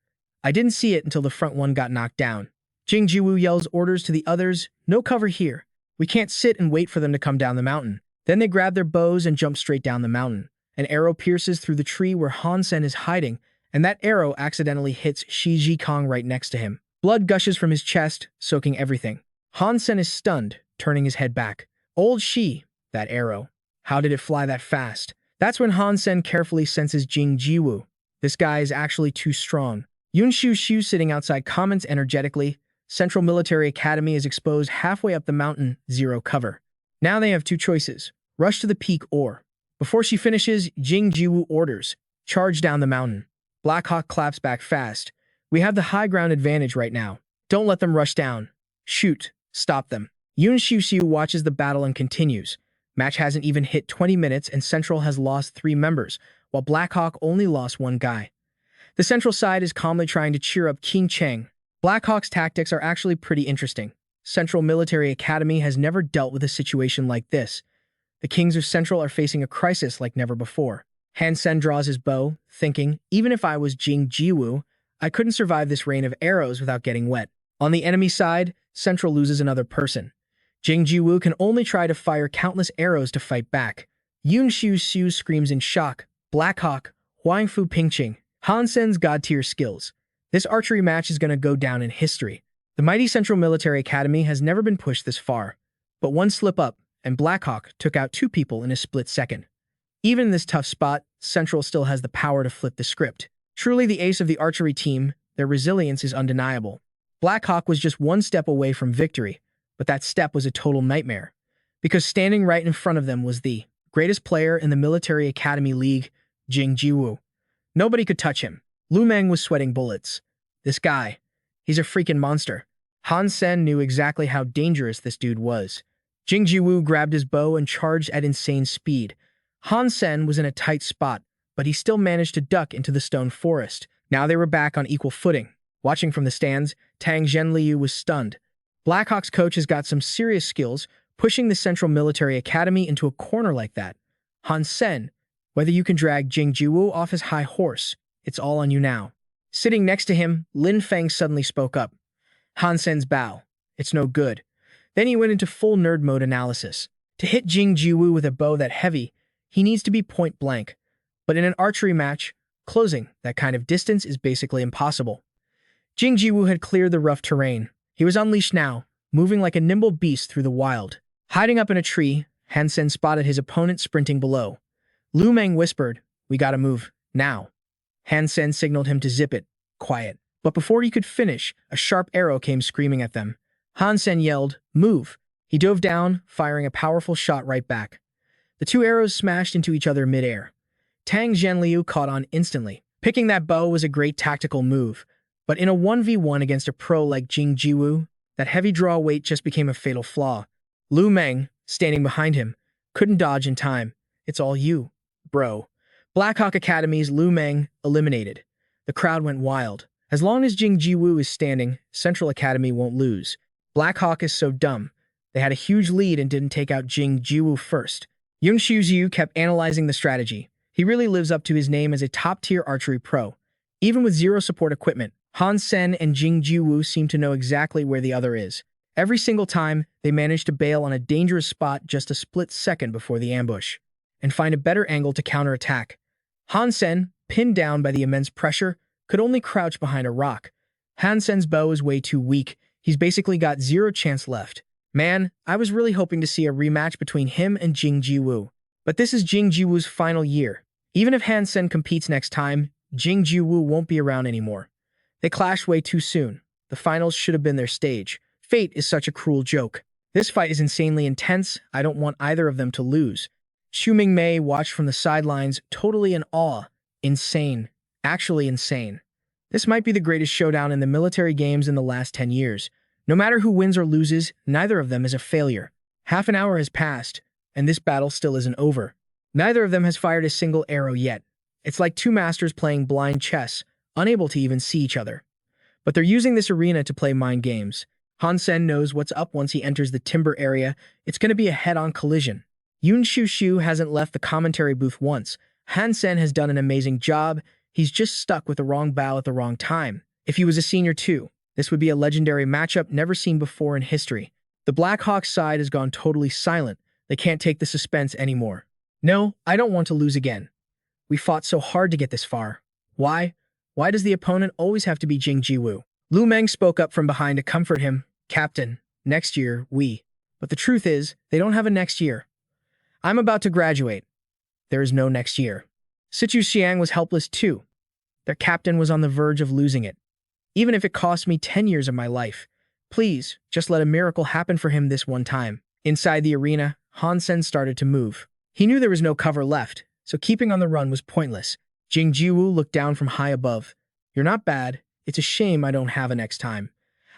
I didn't see it until the front one got knocked down. Jing Jiwu yells orders to the others, "No cover here. We can't sit and wait for them to come down the mountain." Then they grab their bows and jump straight down the mountain. An arrow pierces through the tree where Han Sen is hiding, and that arrow accidentally hits Shi Jikong right next to him. Blood gushes from his chest, soaking everything. Han Sen is stunned, turning his head back. Old Shi, that arrow. How did it fly that fast? That's when Han Sen carefully senses Jing Jiwu. This guy is actually too strong. Yun Xiu Xiu sitting outside comments energetically, Central Military Academy is exposed halfway up the mountain, 0 cover. Now they have 2 choices, rush to the peak or... Before she finishes, Jing Jiwu orders, charge down the mountain. Black Hawk claps back fast. We have the high ground advantage right now. Don't let them rush down. Shoot. Stop them. Yun Xiu Xiu watches the battle and continues. Match hasn't even hit 20 minutes and Central has lost 3 members, while Black Hawk only lost 1 guy. The Central side is calmly trying to cheer up Qin Cheng. Black Hawk's tactics are actually pretty interesting. Central Military Academy has never dealt with a situation like this. The Kings of Central are facing a crisis like never before. Han Sen draws his bow, thinking, even if I was Jing Jiwu, I couldn't survive this rain of arrows without getting wet. On the enemy side, Central loses another person. Jing Jiwu can only try to fire countless arrows to fight back. Yun Xiu Xiu screams in shock. Black Hawk, Huang Fu Pingqing, Han Sen's god-tier skills. This archery match is going to go down in history. The mighty Central Military Academy has never been pushed this far. But one slip-up, and Black Hawk took out 2 people in a split second. Even in this tough spot, Central still has the power to flip the script. Truly the ace of the archery team, their resilience is undeniable. Black Hawk was just 1 step away from victory, but that step was a total nightmare. Because standing right in front of them was the greatest player in the Military Academy League, Jing Jiwu. Nobody could touch him. Lu Meng was sweating bullets. This guy, he's a freaking monster. Han Sen knew exactly how dangerous this dude was. Jing Jiwu grabbed his bow and charged at insane speed. Han Sen was in a tight spot, but he still managed to duck into the stone forest. Now they were back on equal footing. Watching from the stands, Tang Zhenliu was stunned. Black Hawk's coach has got some serious skills, pushing the Central Military Academy into a corner like that. Han Sen, whether you can drag Jing Jiwu off his high horse, it's all on you now. Sitting next to him, Lin Feng suddenly spoke up. Han Sen's bow. It's no good. Then he went into full nerd mode analysis. To hit Jing Jiwu with a bow that heavy, he needs to be point blank. But in an archery match, closing that kind of distance is basically impossible. Jing Jiwoo had cleared the rough terrain. He was unleashed now, moving like a nimble beast through the wild. Hiding up in a tree, Han Sen spotted his opponent sprinting below. Lu Meng whispered, "We gotta move, now." Han Sen signaled him to zip it, quiet. But before he could finish, a sharp arrow came screaming at them. Han Sen yelled, "Move!" He dove down, firing a powerful shot right back. The two arrows smashed into each other midair. Tang Zhenliu caught on instantly. Picking that bow was a great tactical move, but in a 1v1 against a pro like Jing Jiwoo, that heavy draw weight just became a fatal flaw. Lu Meng, standing behind him, couldn't dodge in time. "It's all you, bro." Blackhawk Academy's Lu Meng eliminated. The crowd went wild. As long as Jing Jiwoo is standing, Central Academy won't lose. Blackhawk is so dumb. They had a huge lead and didn't take out Jing Jiwoo first. Yun Xiuziu kept analyzing the strategy. He really lives up to his name as a top-tier archery pro. Even with zero support equipment, Han Sen and Jing Jiwoo seem to know exactly where the other is. Every single time, they manage to bail on a dangerous spot just a split second before the ambush, and find a better angle to counterattack. Han Sen, pinned down by the immense pressure, could only crouch behind a rock. Han Sen's bow is way too weak. He's basically got zero chance left. Man, I was really hoping to see a rematch between him and Jing Jiwoo. But this is Jing Jiwoo's final year. Even if Han Sen competes next time, Jing Jiwoo won't be around anymore. They clashed way too soon. The finals should have been their stage. Fate is such a cruel joke. This fight is insanely intense. I don't want either of them to lose. Xu Mingmei watched from the sidelines, totally in awe. Insane. Actually insane. This might be the greatest showdown in the military games in the last 10 years. No matter who wins or loses, neither of them is a failure. Half an hour has passed, and this battle still isn't over. Neither of them has fired a single arrow yet. It's like two masters playing blind chess, unable to even see each other. But they're using this arena to play mind games. Han Sen knows what's up once he enters the timber area. It's going to be a head-on collision. Yun Xiu hasn't left the commentary booth once. Han Sen has done an amazing job. He's just stuck with the wrong bow at the wrong time. If he was a senior too, this would be a legendary matchup never seen before in history. The Blackhawks side has gone totally silent. They can't take the suspense anymore. No, I don't want to lose again. We fought so hard to get this far. Why? Why does the opponent always have to be Jing Jiwoo? Lu Meng spoke up from behind to comfort him. Captain, next year, we. But the truth is, they don't have a next year. I'm about to graduate. There is no next year. Sichu Xiang was helpless too. Their captain was on the verge of losing it. Even if it cost me 10 years of my life. Please, just let a miracle happen for him this one time. Inside the arena, Han Sen started to move. He knew there was no cover left, so keeping on the run was pointless. Jing Jiwoo looked down from high above. You're not bad. It's a shame I don't have a next time.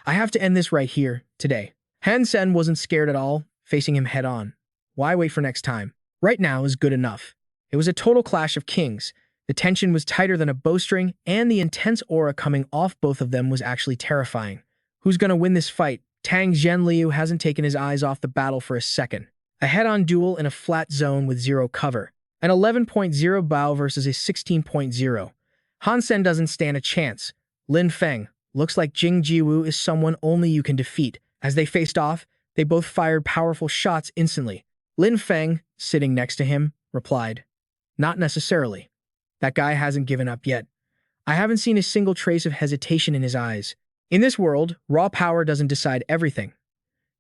I have to end this right here, today. Han Sen wasn't scared at all, facing him head on. Why wait for next time? Right now is good enough. It was a total clash of kings. The tension was tighter than a bowstring, and the intense aura coming off both of them was actually terrifying. Who's gonna win this fight? Tang Zhenliu hasn't taken his eyes off the battle for a second. A head-on duel in a flat zone with zero cover. An 11.0 bow versus a 16.0. Han Sen doesn't stand a chance. Lin Feng, looks like Jing Jiwoo is someone only you can defeat. As they faced off, they both fired powerful shots instantly. Lin Feng, sitting next to him, replied, "Not necessarily. That guy hasn't given up yet. I haven't seen a single trace of hesitation in his eyes. In this world, raw power doesn't decide everything."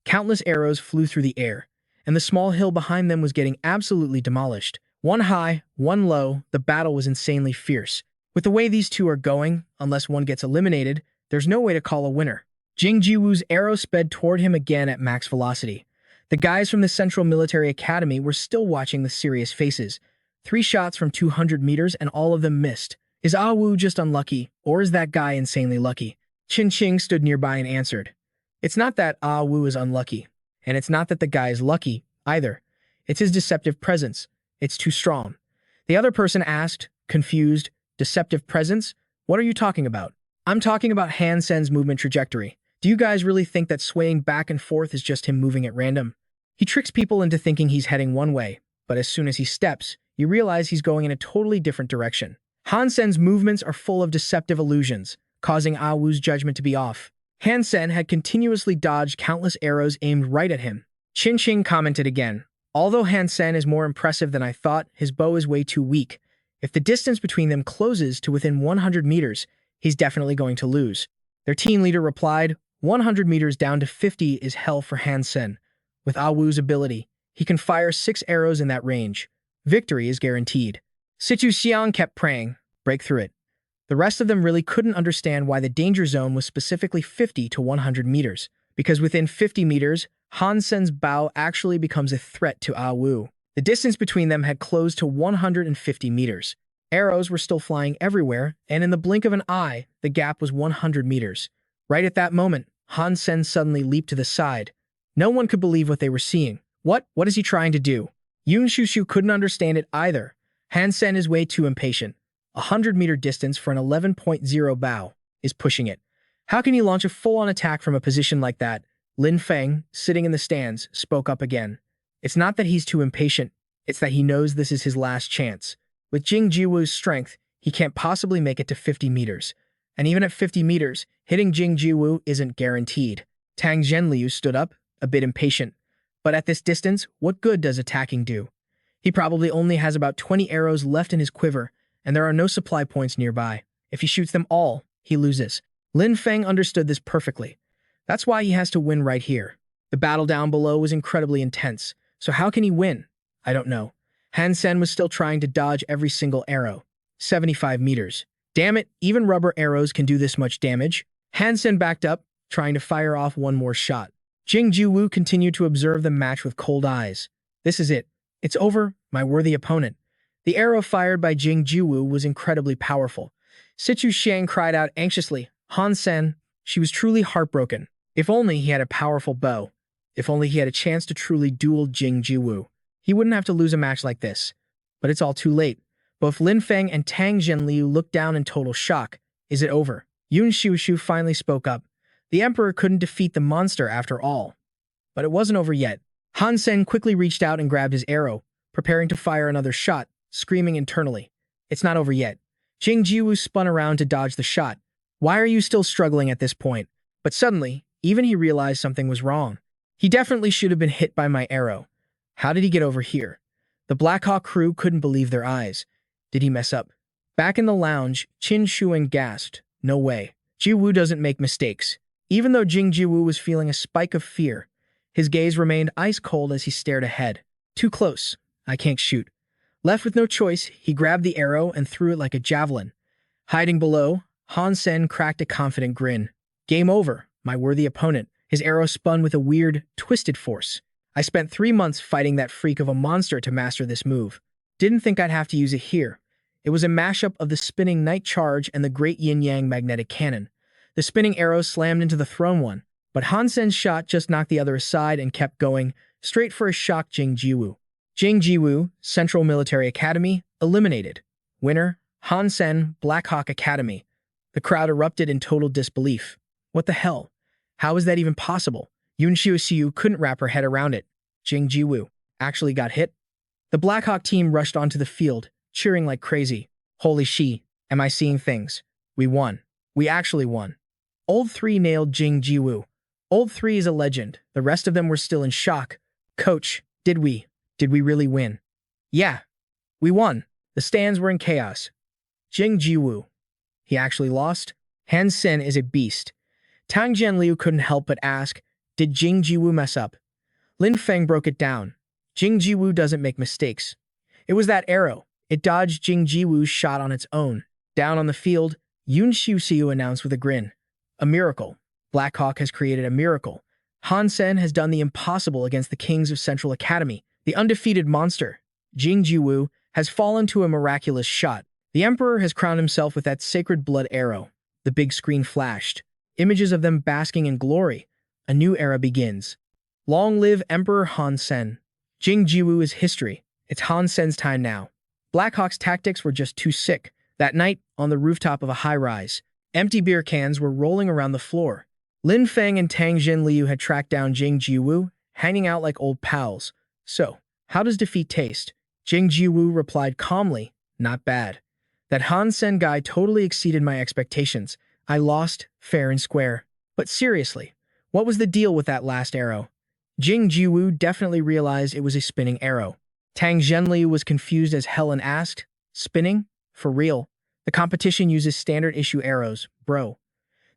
Countless arrows flew through the air, and the small hill behind them was getting absolutely demolished. One high, one low, the battle was insanely fierce. With the way these two are going, unless one gets eliminated, there's no way to call a winner. Jing Jiwoo's arrow sped toward him again at max velocity. The guys from the Central Military Academy were still watching with serious faces. 3 shots from 200 meters and all of them missed. Is Ah Wu just unlucky, or is that guy insanely lucky? Qin Qing stood nearby and answered. It's not that Ah Wu is unlucky, and it's not that the guy is lucky, either. It's his deceptive presence. It's too strong. The other person asked, confused, deceptive presence? What are you talking about? I'm talking about Han Sen's movement trajectory. Do you guys really think that swaying back and forth is just him moving at random? He tricks people into thinking he's heading one way, but as soon as he steps, you realize he's going in a totally different direction. Han Sen's movements are full of deceptive illusions, causing Ah Wu's judgment to be off. Han Sen had continuously dodged countless arrows aimed right at him. Qin Qing commented again. Although Han Sen is more impressive than I thought, his bow is way too weak. If the distance between them closes to within 100 meters, he's definitely going to lose. Their team leader replied, 100 meters down to 50 is hell for Han Sen. With Ah Wu's ability, he can fire 6 arrows in that range. Victory is guaranteed. Situ Xiang kept praying, break through it. The rest of them really couldn't understand why the danger zone was specifically 50 to 100 meters, because within 50 meters, Han Sen's bow actually becomes a threat to Ah Wu. The distance between them had closed to 150 meters. Arrows were still flying everywhere, and in the blink of an eye, the gap was 100 meters. Right at that moment, Han Sen suddenly leaped to the side. No one could believe what they were seeing. What is he trying to do? Yun Shushu couldn't understand it either. Han Sen is way too impatient. 100-meter distance for an 11.0 bow is pushing it. How can he launch a full-on attack from a position like that? Lin Feng, sitting in the stands, spoke up again. It's not that he's too impatient, it's that he knows this is his last chance. With Jing Jiwu's strength, he can't possibly make it to 50 meters. And even at 50 meters, hitting Jing Jiwu isn't guaranteed. Tang Zhenliu stood up, a bit impatient. But at this distance, what good does attacking do? He probably only has about 20 arrows left in his quiver, and there are no supply points nearby. If he shoots them all, he loses. Lin Feng understood this perfectly. That's why he has to win right here. The battle down below was incredibly intense, so how can he win? I don't know. Han Sen was still trying to dodge every single arrow. 75 meters. Damn it, even rubber arrows can do this much damage. Han Sen backed up, trying to fire off one more shot. Jing Jiwu continued to observe the match with cold eyes. This is it. It's over, my worthy opponent. The arrow fired by Jing Jiwu was incredibly powerful. Situ Xiang cried out anxiously, Han Sen. She was truly heartbroken. If only he had a powerful bow. If only he had a chance to truly duel Jing Jiwu. He wouldn't have to lose a match like this. But it's all too late. Both Lin Feng and Tang Zhenliu looked down in total shock. Is it over? Yun Xiushu finally spoke up. The Emperor couldn't defeat the monster after all. But it wasn't over yet. Han Sen quickly reached out and grabbed his arrow, preparing to fire another shot, screaming internally. It's not over yet. Jing Jiwu spun around to dodge the shot. Why are you still struggling at this point? But suddenly, even he realized something was wrong. He definitely should have been hit by my arrow. How did he get over here? The Black Hawk crew couldn't believe their eyes. Did he mess up? Back in the lounge, Qin Shuan gasped. No way. Jiwu doesn't make mistakes. Even though Jing Jiwu was feeling a spike of fear, his gaze remained ice cold as he stared ahead. Too close. I can't shoot. Left with no choice, he grabbed the arrow and threw it like a javelin. Hiding below, Han Sen cracked a confident grin. Game over, my worthy opponent. His arrow spun with a weird, twisted force. I spent 3 months fighting that freak of a monster to master this move. Didn't think I'd have to use it here. It was a mashup of the spinning night charge and the great yin-yang magnetic cannon. The spinning arrow slammed into the thrown one, but Han Sen's shot just knocked the other aside and kept going, straight for a shocked Jing Jiwu. Jing Jiwu, Central Military Academy, eliminated. Winner, Han Sen, Black Hawk Academy. The crowd erupted in total disbelief. What the hell? How is that even possible? Yun Xiu couldn't wrap her head around it. Jing Jiwu actually got hit? The Black Hawk team rushed onto the field, cheering like crazy. Holy she, am I seeing things? We won. We actually won. Old 3 nailed Jing Jiwu. Old 3 is a legend. The rest of them were still in shock. Coach, did we really win? Yeah, we won. The stands were in chaos. Jing Jiwu. He actually lost? Han Sen is a beast. Tang Zhenliu couldn't help but ask, did Jing Jiwu mess up? Lin Feng broke it down. Jing Jiwu doesn't make mistakes. It was that arrow. It dodged Jing Jiwu's shot on its own. Down on the field, Yun Xiu announced with a grin. A miracle. Black Hawk has created a miracle. Han Sen has done the impossible against the kings of Central Academy. The undefeated monster, Jing Jiwu, has fallen to a miraculous shot. The Emperor has crowned himself with that sacred blood arrow. The big screen flashed. Images of them basking in glory. A new era begins. Long live Emperor Han Sen. Jing Jiwu is history. It's Han Sen's time now. Black Hawk's tactics were just too sick. That night, on the rooftop of a high-rise, empty beer cans were rolling around the floor. Lin Feng and Tang Zhenliu had tracked down Jing Jiwu, hanging out like old pals. So, how does defeat taste? Jing Jiwu replied calmly, not bad. That Han Sen guy totally exceeded my expectations. I lost, fair and square. But seriously, what was the deal with that last arrow? Jing Jiwu definitely realized it was a spinning arrow. Tang Zhenliu was confused as hell and asked, spinning? For real. The competition uses standard issue arrows, bro.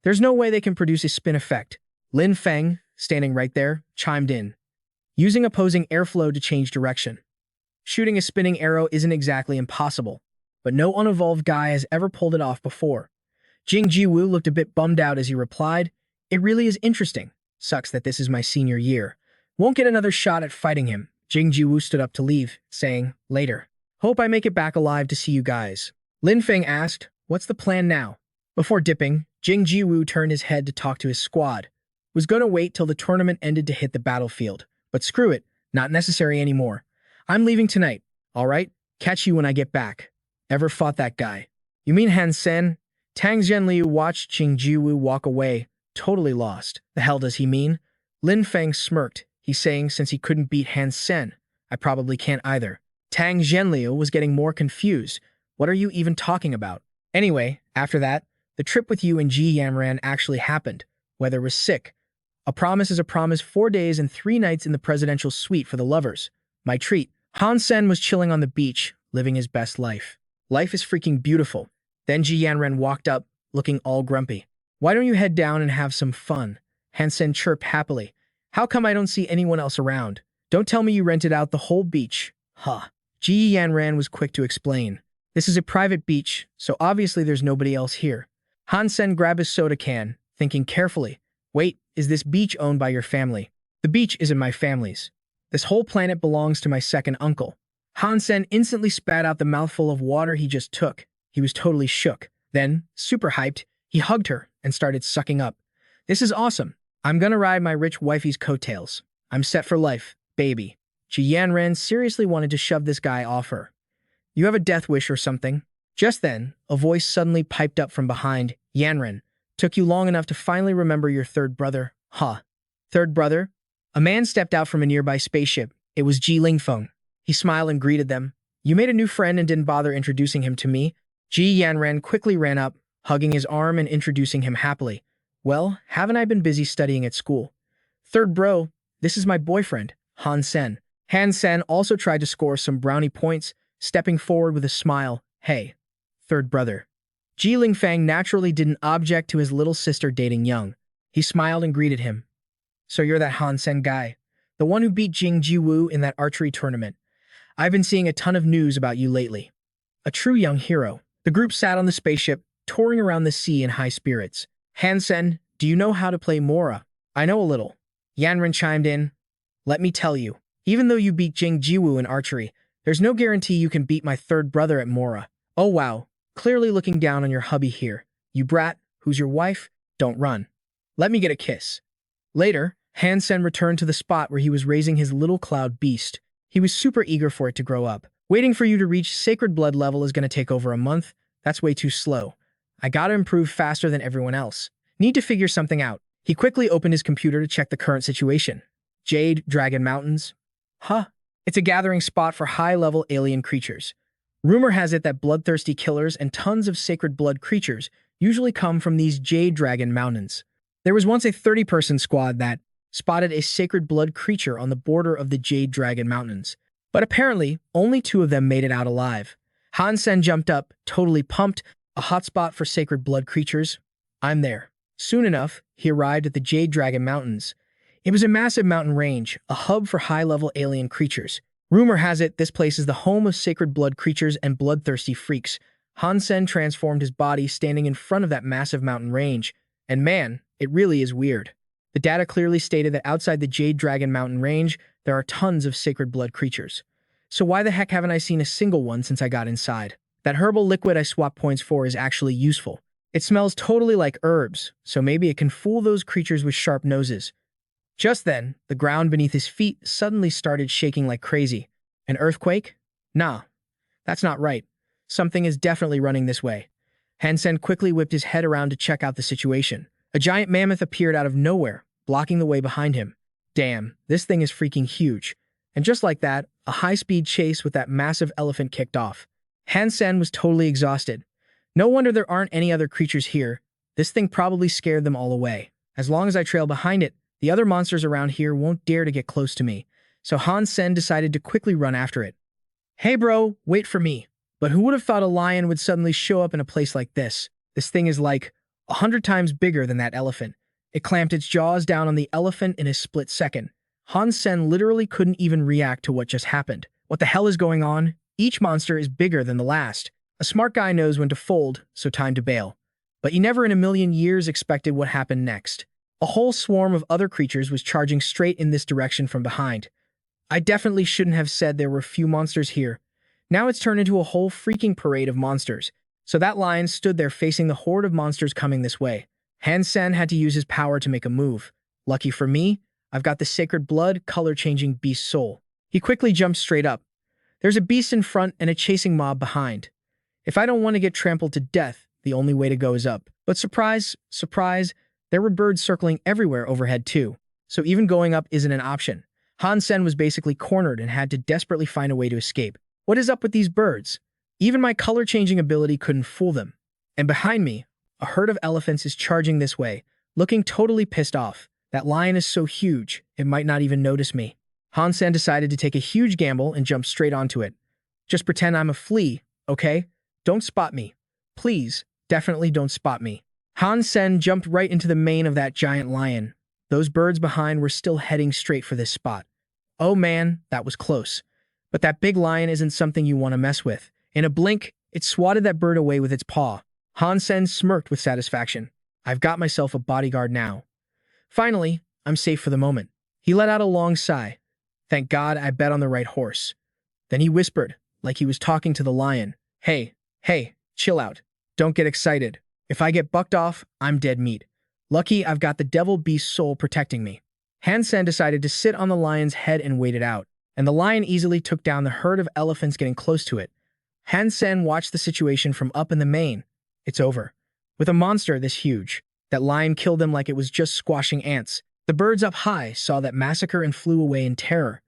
There's no way they can produce a spin effect. Lin Feng, standing right there, chimed in, using opposing airflow to change direction. Shooting a spinning arrow isn't exactly impossible, but no unevolved guy has ever pulled it off before. Jing Jiwoo looked a bit bummed out as he replied, "It really is interesting. Sucks that this is my senior year. Won't get another shot at fighting him." Jing Jiwoo stood up to leave, saying, "Later. Hope I make it back alive to see you guys." Lin Feng asked, "What's the plan now?" Before dipping, Jing Jiwoo turned his head to talk to his squad. Was gonna wait till the tournament ended to hit the battlefield, but screw it, not necessary anymore. I'm leaving tonight, alright? Catch you when I get back. Ever fought that guy? You mean Han Sen? Tang Zhenliu watched Jing Jiwoo walk away, totally lost. The hell does he mean? Lin Feng smirked. He's saying since he couldn't beat Han Sen, I probably can't either. Tang Zhenliu was getting more confused. What are you even talking about? Anyway, after that, the trip with you and Ji Yanran actually happened. Weather was sick. A promise is a promise. 4 days and 3 nights in the presidential suite for the lovers. My treat. Han Sen was chilling on the beach, living his best life. Life is freaking beautiful. Then Ji Yanran walked up, looking all grumpy. Why don't you head down and have some fun? Han Sen chirped happily. How come I don't see anyone else around? Don't tell me you rented out the whole beach. Huh. Ji Yanran was quick to explain. This is a private beach, so obviously there's nobody else here. Han Sen grabbed his soda can, thinking carefully. Wait, is this beach owned by your family? The beach isn't my family's. This whole planet belongs to my second uncle. Han Sen instantly spat out the mouthful of water he just took. He was totally shook. Then, super hyped, he hugged her and started sucking up. This is awesome. I'm gonna ride my rich wifey's coattails. I'm set for life, baby. Ji Yanran seriously wanted to shove this guy off her. You have a death wish or something? Just then, a voice suddenly piped up from behind. Yanran, took you long enough to finally remember your third brother? Huh. Third brother? A man stepped out from a nearby spaceship. It was Ji Lingfeng. He smiled and greeted them. You made a new friend and didn't bother introducing him to me. Ji Yanran quickly ran up, hugging his arm and introducing him happily. Well, haven't I been busy studying at school? Third bro, this is my boyfriend, Han Sen. Han Sen also tried to score some brownie points, stepping forward with a smile. Hey, third brother. Ji Lingfeng naturally didn't object to his little sister dating young. He smiled and greeted him. So you're that Han Sen guy, the one who beat Jing Jiwoo in that archery tournament. I've been seeing a ton of news about you lately. A true young hero. The group sat on the spaceship, touring around the sea in high spirits. Han Sen, do you know how to play Mora? I know a little. Yanran chimed in. Let me tell you, even though you beat Jing Jiwoo in archery, there's no guarantee you can beat my third brother at Mora. Oh wow, clearly looking down on your hubby here. You brat, who's your wife? Don't run. Let me get a kiss. Later, Han Sen returned to the spot where he was raising his little cloud beast. He was super eager for it to grow up. Waiting for you to reach sacred blood level is going to take over a month. That's way too slow. I gotta improve faster than everyone else. Need to figure something out. He quickly opened his computer to check the current situation. Jade Dragon Mountains? Huh. It's a gathering spot for high-level alien creatures. Rumor has it that bloodthirsty killers and tons of sacred blood creatures usually come from these Jade Dragon Mountains. There was once a 30-person squad that spotted a sacred blood creature on the border of the Jade Dragon Mountains. But apparently, only 2 of them made it out alive. Han Sen jumped up, totally pumped, a hotspot for sacred blood creatures. I'm there. Soon enough, he arrived at the Jade Dragon Mountains. It was a massive mountain range, a hub for high-level alien creatures. Rumor has it this place is the home of sacred blood creatures and bloodthirsty freaks. Han Sen transformed his body standing in front of that massive mountain range. And man, it really is weird. The data clearly stated that outside the Jade Dragon Mountain range, there are tons of sacred blood creatures. So why the heck haven't I seen a single one since I got inside? That herbal liquid I swapped points for is actually useful. It smells totally like herbs, so maybe it can fool those creatures with sharp noses. Just then, the ground beneath his feet suddenly started shaking like crazy. An earthquake? Nah, that's not right. Something is definitely running this way. Han Sen quickly whipped his head around to check out the situation. A giant mammoth appeared out of nowhere, blocking the way behind him. Damn, this thing is freaking huge. And just like that, a high-speed chase with that massive elephant kicked off. Han Sen was totally exhausted. No wonder there aren't any other creatures here. This thing probably scared them all away. As long as I trail behind it, the other monsters around here won't dare to get close to me. So Han Sen decided to quickly run after it. Hey bro, wait for me. But who would have thought a lion would suddenly show up in a place like this? This thing is like 100 times bigger than that elephant. It clamped its jaws down on the elephant in a split second. Han Sen literally couldn't even react to what just happened. What the hell is going on? Each monster is bigger than the last. A smart guy knows when to fold, so time to bail. But he never in a million years expected what happened next. A whole swarm of other creatures was charging straight in this direction from behind. I definitely shouldn't have said there were few monsters here. Now it's turned into a whole freaking parade of monsters. So that lion stood there facing the horde of monsters coming this way. Han Sen had to use his power to make a move. Lucky for me, I've got the sacred blood, color-changing beast soul. He quickly jumped straight up. There's a beast in front and a chasing mob behind. If I don't want to get trampled to death, the only way to go is up. But surprise, surprise, there were birds circling everywhere overhead too. So even going up isn't an option. Han Sen was basically cornered and had to desperately find a way to escape. What is up with these birds? Even my color-changing ability couldn't fool them. And behind me, a herd of elephants is charging this way, looking totally pissed off. That lion is so huge, it might not even notice me. Han Sen decided to take a huge gamble and jump straight onto it. Just pretend I'm a flea, okay? Don't spot me. Please, definitely don't spot me. Han Sen jumped right into the mane of that giant lion. Those birds behind were still heading straight for this spot. Oh man, that was close. But that big lion isn't something you want to mess with. In a blink, it swatted that bird away with its paw. Han Sen smirked with satisfaction. I've got myself a bodyguard now. Finally, I'm safe for the moment. He let out a long sigh. Thank God I bet on the right horse. Then he whispered, like he was talking to the lion. Hey, chill out. Don't get excited. If I get bucked off, I'm dead meat. Lucky I've got the devil beast soul protecting me. Han Sen decided to sit on the lion's head and wait it out, and the lion easily took down the herd of elephants getting close to it. Han Sen watched the situation from up in the mane. It's over. With a monster this huge, that lion killed them like it was just squashing ants. The birds up high saw that massacre and flew away in terror.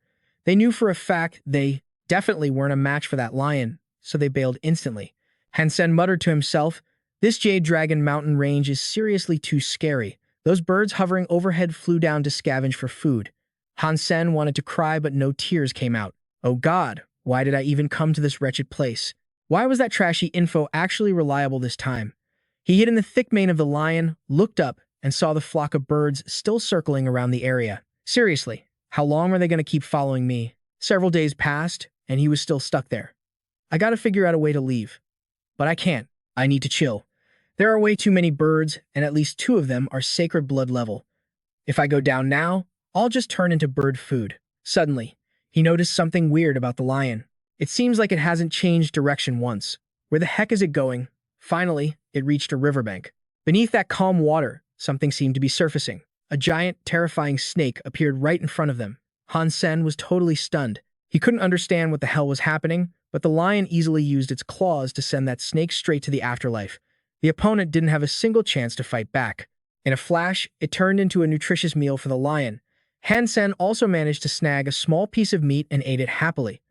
They knew for a fact they definitely weren't a match for that lion, so they bailed instantly. Han Sen muttered to himself, this Jade Dragon mountain range is seriously too scary. Those birds hovering overhead flew down to scavenge for food. Han Sen wanted to cry, but no tears came out. Oh God, why did I even come to this wretched place? Why was that trashy info actually reliable this time? He hid in the thick mane of the lion, looked up, and saw the flock of birds still circling around the area. Seriously, how long are they going to keep following me? Several days passed, and he was still stuck there. I gotta figure out a way to leave. But I can't. I need to chill. There are way too many birds, and at least 2 of them are sacred blood level. If I go down now, I'll just turn into bird food. Suddenly, he noticed something weird about the lion. It seems like it hasn't changed direction once. Where the heck is it going? Finally, it reached a riverbank. Beneath that calm water, something seemed to be surfacing. A giant, terrifying snake appeared right in front of them. Han Sen was totally stunned. He couldn't understand what the hell was happening, but the lion easily used its claws to send that snake straight to the afterlife. The opponent didn't have a single chance to fight back. In a flash, it turned into a nutritious meal for the lion. Han Sen also managed to snag a small piece of meat and ate it happily.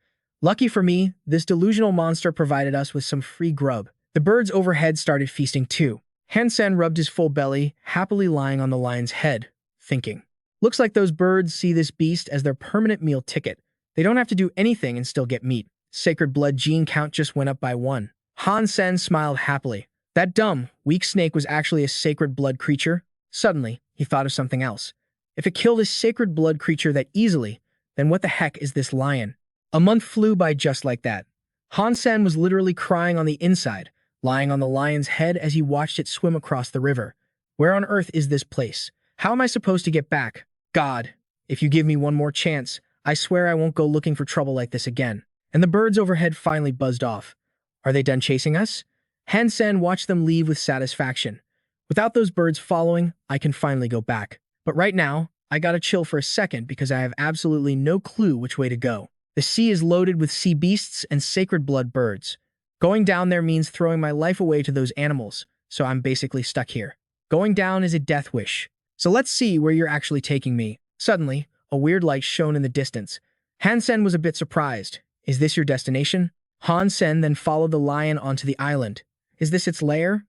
Lucky for me, this delusional monster provided us with some free grub. The birds overhead started feasting too. Han Sen rubbed his full belly, happily lying on the lion's head, thinking, looks like those birds see this beast as their permanent meal ticket. They don't have to do anything and still get meat. Sacred blood gene count just went up by 1. Han Sen smiled happily. That dumb, weak snake was actually a sacred blood creature. Suddenly, he thought of something else. If it killed a sacred blood creature that easily, then what the heck is this lion? A month flew by just like that. Han Sen was literally crying on the inside, lying on the lion's head as he watched it swim across the river. Where on earth is this place? How am I supposed to get back? God, if you give me one more chance, I swear I won't go looking for trouble like this again. And the birds overhead finally buzzed off. Are they done chasing us? Han Sen watched them leave with satisfaction. Without those birds following, I can finally go back. But right now, I gotta chill for a second because I have absolutely no clue which way to go. The sea is loaded with sea beasts and sacred blood birds. Going down there means throwing my life away to those animals, so I'm basically stuck here. Going down is a death wish. So let's see where you're actually taking me. Suddenly, a weird light shone in the distance. Han Sen was a bit surprised. Is this your destination? Han Sen then followed the lion onto the island. Is this its lair?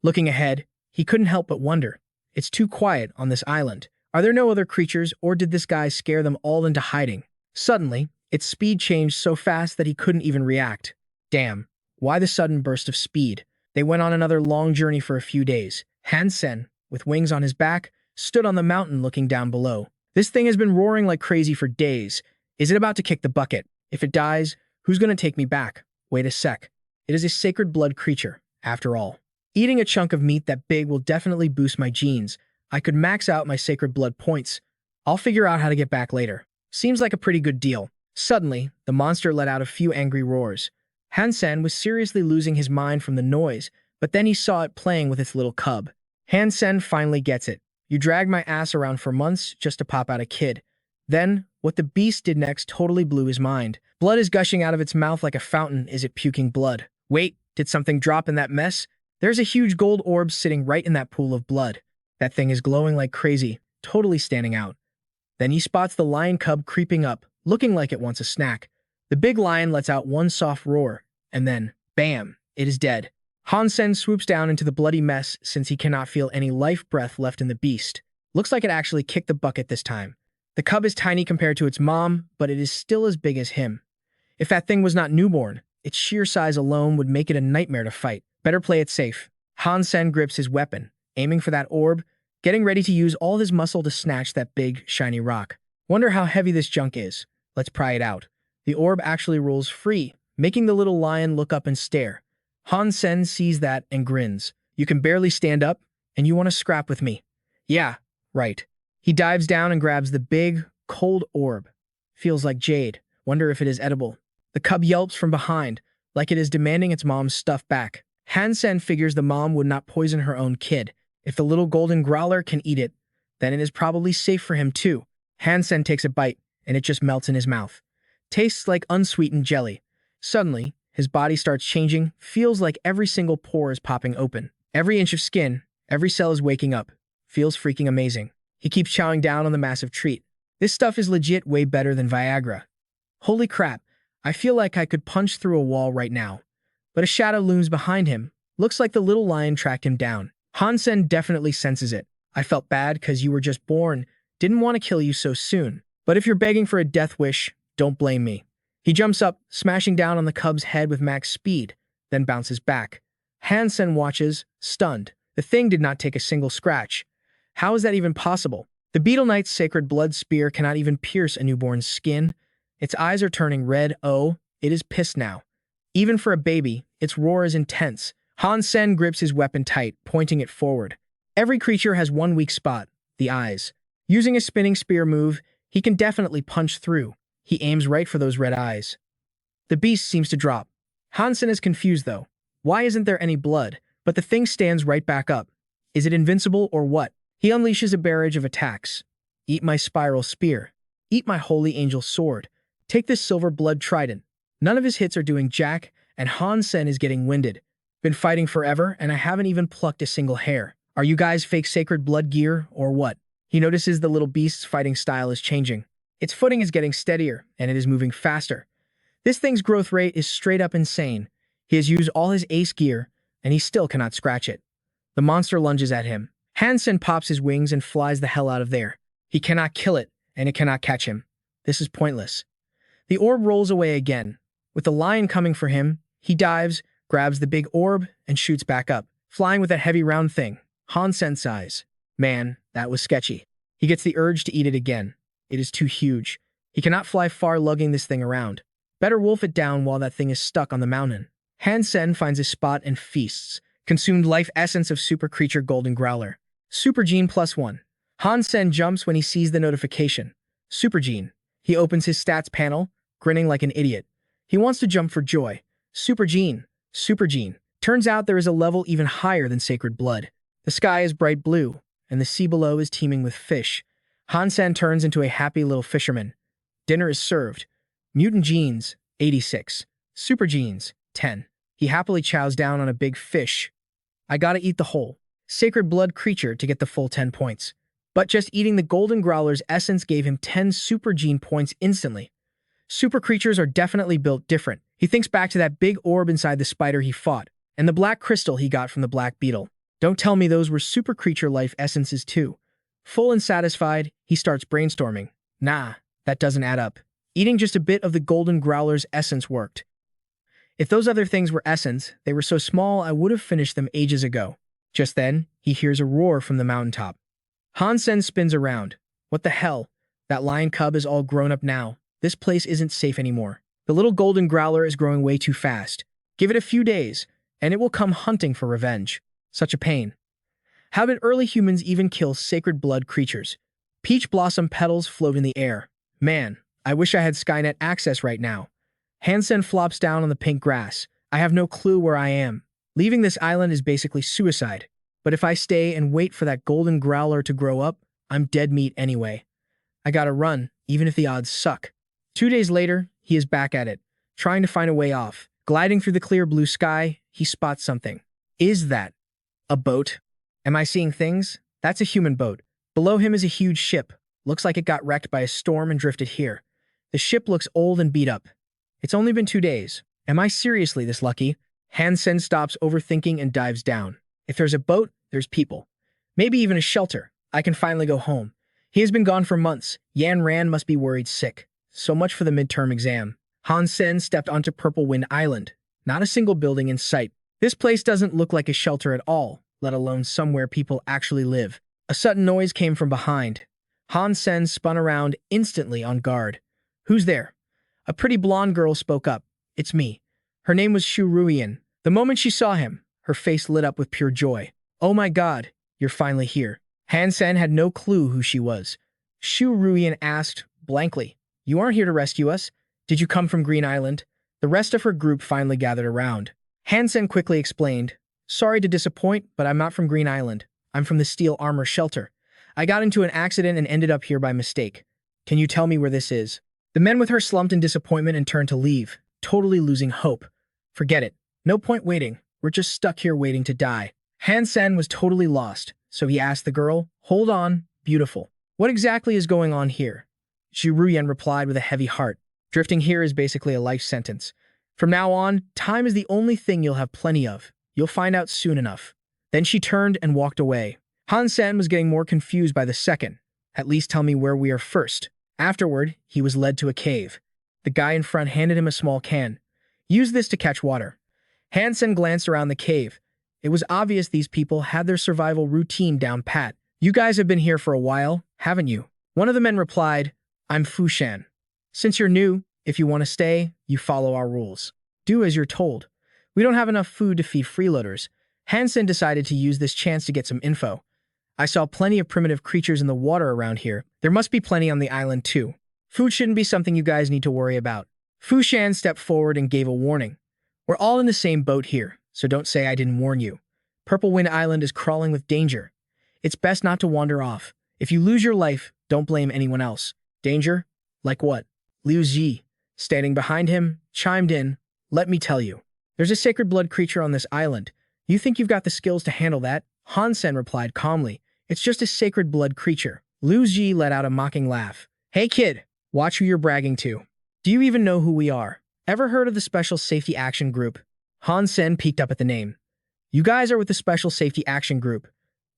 Looking ahead, he couldn't help but wonder. It's too quiet on this island. Are there no other creatures, or did this guy scare them all into hiding? Suddenly, its speed changed so fast that he couldn't even react. Damn, Why the sudden burst of speed? They went on another long journey for a few days. Han Sen, with wings on his back, stood on the mountain looking down below. This thing has been roaring like crazy for days. Is it about to kick the bucket? If it dies, who's going to take me back? Wait a sec. It is a sacred blood creature, after all. Eating a chunk of meat that big will definitely boost my genes. I could max out my sacred blood points. I'll figure out how to get back later. Seems like a pretty good deal. Suddenly, the monster let out a few angry roars. Han Sen was seriously losing his mind from the noise, but then he saw it playing with its little cub. Han Sen finally gets it. You dragged my ass around for months just to pop out a kid. Then, what the beast did next totally blew his mind. Blood is gushing out of its mouth like a fountain. Is it puking blood? Wait, did something drop in that mess? There's a huge gold orb sitting right in that pool of blood. That thing is glowing like crazy, totally standing out. Then he spots the lion cub creeping up, looking like it wants a snack. The big lion lets out one soft roar, and then, bam, it is dead. Han Sen swoops down into the bloody mess since he cannot feel any life breath left in the beast. Looks like it actually kicked the bucket this time. The cub is tiny compared to its mom, but it is still as big as him. If that thing was not newborn, its sheer size alone would make it a nightmare to fight. Better play it safe. Han Sen grips his weapon, aiming for that orb, getting ready to use all his muscle to snatch that big, shiny rock. Wonder how heavy this junk is. Let's pry it out. The orb actually rolls free, making the little lion look up and stare. Han Sen sees that and grins. You can barely stand up, and you want to scrap with me. Yeah, right. He dives down and grabs the big, cold orb. Feels like jade. Wonder if it is edible. The cub yelps from behind, like it is demanding its mom's stuff back. Han Sen figures the mom would not poison her own kid. If the little golden growler can eat it, then it is probably safe for him too. Han Sen takes a bite, and it just melts in his mouth. Tastes like unsweetened jelly. Suddenly, his body starts changing, feels like every single pore is popping open. Every inch of skin, every cell is waking up. Feels freaking amazing. He keeps chowing down on the massive treat. This stuff is legit way better than Viagra. Holy crap, I feel like I could punch through a wall right now. But a shadow looms behind him. Looks like the little lion tracked him down. Han Sen definitely senses it. I felt bad because you were just born. Didn't want to kill you so soon. But if you're begging for a death wish, don't blame me. He jumps up, smashing down on the cub's head with max speed, then bounces back. Han Sen watches, stunned. The thing did not take a single scratch. How is that even possible? The Beetle Knight's sacred blood spear cannot even pierce a newborn's skin. Its eyes are turning red. Oh, it is pissed now. Even for a baby, its roar is intense. Han Sen grips his weapon tight, pointing it forward. Every creature has one weak spot, the eyes. Using a spinning spear move, he can definitely punch through. He aims right for those red eyes. The beast seems to drop. Han Sen is confused though. Why isn't there any blood? But the thing stands right back up. Is it invincible or what? He unleashes a barrage of attacks. Eat my spiral spear. Eat my holy angel sword. Take this silver blood trident. None of his hits are doing jack, and Han Sen is getting winded. Been fighting forever, and I haven't even plucked a single hair. Are you guys fake sacred blood gear, or what? He notices the little beast's fighting style is changing. Its footing is getting steadier, and it is moving faster. This thing's growth rate is straight up insane. He has used all his ace gear, and he still cannot scratch it. The monster lunges at him. Han Sen pops his wings and flies the hell out of there. He cannot kill it, and it cannot catch him. This is pointless. The orb rolls away again. With the lion coming for him, he dives, grabs the big orb, and shoots back up, flying with that heavy round thing. Han Sen sighs. Man, that was sketchy. He gets the urge to eat it again. It is too huge. He cannot fly far lugging this thing around. Better wolf it down while that thing is stuck on the mountain. Han Sen finds a spot and feasts. Consumed life essence of super creature golden growler. Super gene +1. Han Sen jumps when he sees the notification. Super gene. He opens his stats panel, grinning like an idiot. He wants to jump for joy. Super gene. Super gene. Turns out there is a level even higher than sacred blood. The sky is bright blue, and the sea below is teeming with fish. Han Sen turns into a happy little fisherman. Dinner is served. Mutant genes, 86. Super genes, 10. He happily chows down on a big fish. I gotta eat the whole sacred blood creature to get the full 10 points. But just eating the golden growler's essence gave him 10 super gene points instantly. Super creatures are definitely built different. He thinks back to that big orb inside the spider he fought, and the black crystal he got from the black beetle. Don't tell me those were super creature life essences too. Full and satisfied, he starts brainstorming. Nah, that doesn't add up. Eating just a bit of the golden growler's essence worked. If those other things were essence, they were so small I would have finished them ages ago. Just then, he hears a roar from the mountaintop. Han Sen spins around. What the hell? That lion cub is all grown up now. This place isn't safe anymore. The little golden growler is growing way too fast. Give it a few days, and it will come hunting for revenge. Such a pain. How did early humans even kill sacred blood creatures? Peach blossom petals float in the air. Man, I wish I had Skynet access right now. Han Sen flops down on the pink grass. I have no clue where I am. Leaving this island is basically suicide. But if I stay and wait for that golden growler to grow up, I'm dead meat anyway. I gotta run, even if the odds suck. 2 days later, he is back at it, trying to find a way off. Gliding through the clear blue sky, he spots something. Is that a boat? Am I seeing things? That's a human boat. Below him is a huge ship. Looks like it got wrecked by a storm and drifted here. The ship looks old and beat up. It's only been 2 days. Am I seriously this lucky? Han Sen stops overthinking and dives down. If there's a boat, there's people. Maybe even a shelter. I can finally go home. He has been gone for months. Yan Ran must be worried sick. So much for the midterm exam. Han Sen stepped onto Purple Wind Island. Not a single building in sight. This place doesn't look like a shelter at all, let alone somewhere people actually live. A sudden noise came from behind. Han Sen spun around instantly on guard. Who's there? A pretty blonde girl spoke up. It's me. Her name was Shu Ruian. The moment she saw him, her face lit up with pure joy. Oh my god, you're finally here. Han Sen had no clue who she was. Shu Ruian asked, blankly, You aren't here to rescue us? Did you come from Green Island? The rest of her group finally gathered around. Han Sen quickly explained, Sorry to disappoint, but I'm not from Green Island. I'm from the Steel Armor Shelter. I got into an accident and ended up here by mistake. Can you tell me where this is? The men with her slumped in disappointment and turned to leave, totally losing hope. Forget it. No point waiting. We're just stuck here waiting to die. Han Sen was totally lost, so he asked the girl, Hold on, beautiful. What exactly is going on here? Xu Ruyan replied with a heavy heart. Drifting here is basically a life sentence. From now on, time is the only thing you'll have plenty of. You'll find out soon enough. Then she turned and walked away. Han Sen was getting more confused by the second. At least tell me where we are first. Afterward, he was led to a cave. The guy in front handed him a small can. Use this to catch water. Han Sen glanced around the cave. It was obvious these people had their survival routine down pat. You guys have been here for a while, haven't you? One of the men replied, I'm Fu Shan. Since you're new, if you want to stay, you follow our rules. Do as you're told. We don't have enough food to feed freeloaders. Han Sen decided to use this chance to get some info. I saw plenty of primitive creatures in the water around here. There must be plenty on the island too. Food shouldn't be something you guys need to worry about. Fu Shan stepped forward and gave a warning. We're all in the same boat here, so don't say I didn't warn you. Purple Wind Island is crawling with danger. It's best not to wander off. If you lose your life, don't blame anyone else. Danger? Like what? Liu Ji, standing behind him, chimed in, Let me tell you. There's a sacred blood creature on this island. You think you've got the skills to handle that? Han Sen replied calmly. It's just a sacred blood creature. Liu Ji let out a mocking laugh. Hey kid, watch who you're bragging to. Do you even know who we are? Ever heard of the Special Safety Action Group? Han Sen peeked up at the name. You guys are with the Special Safety Action Group.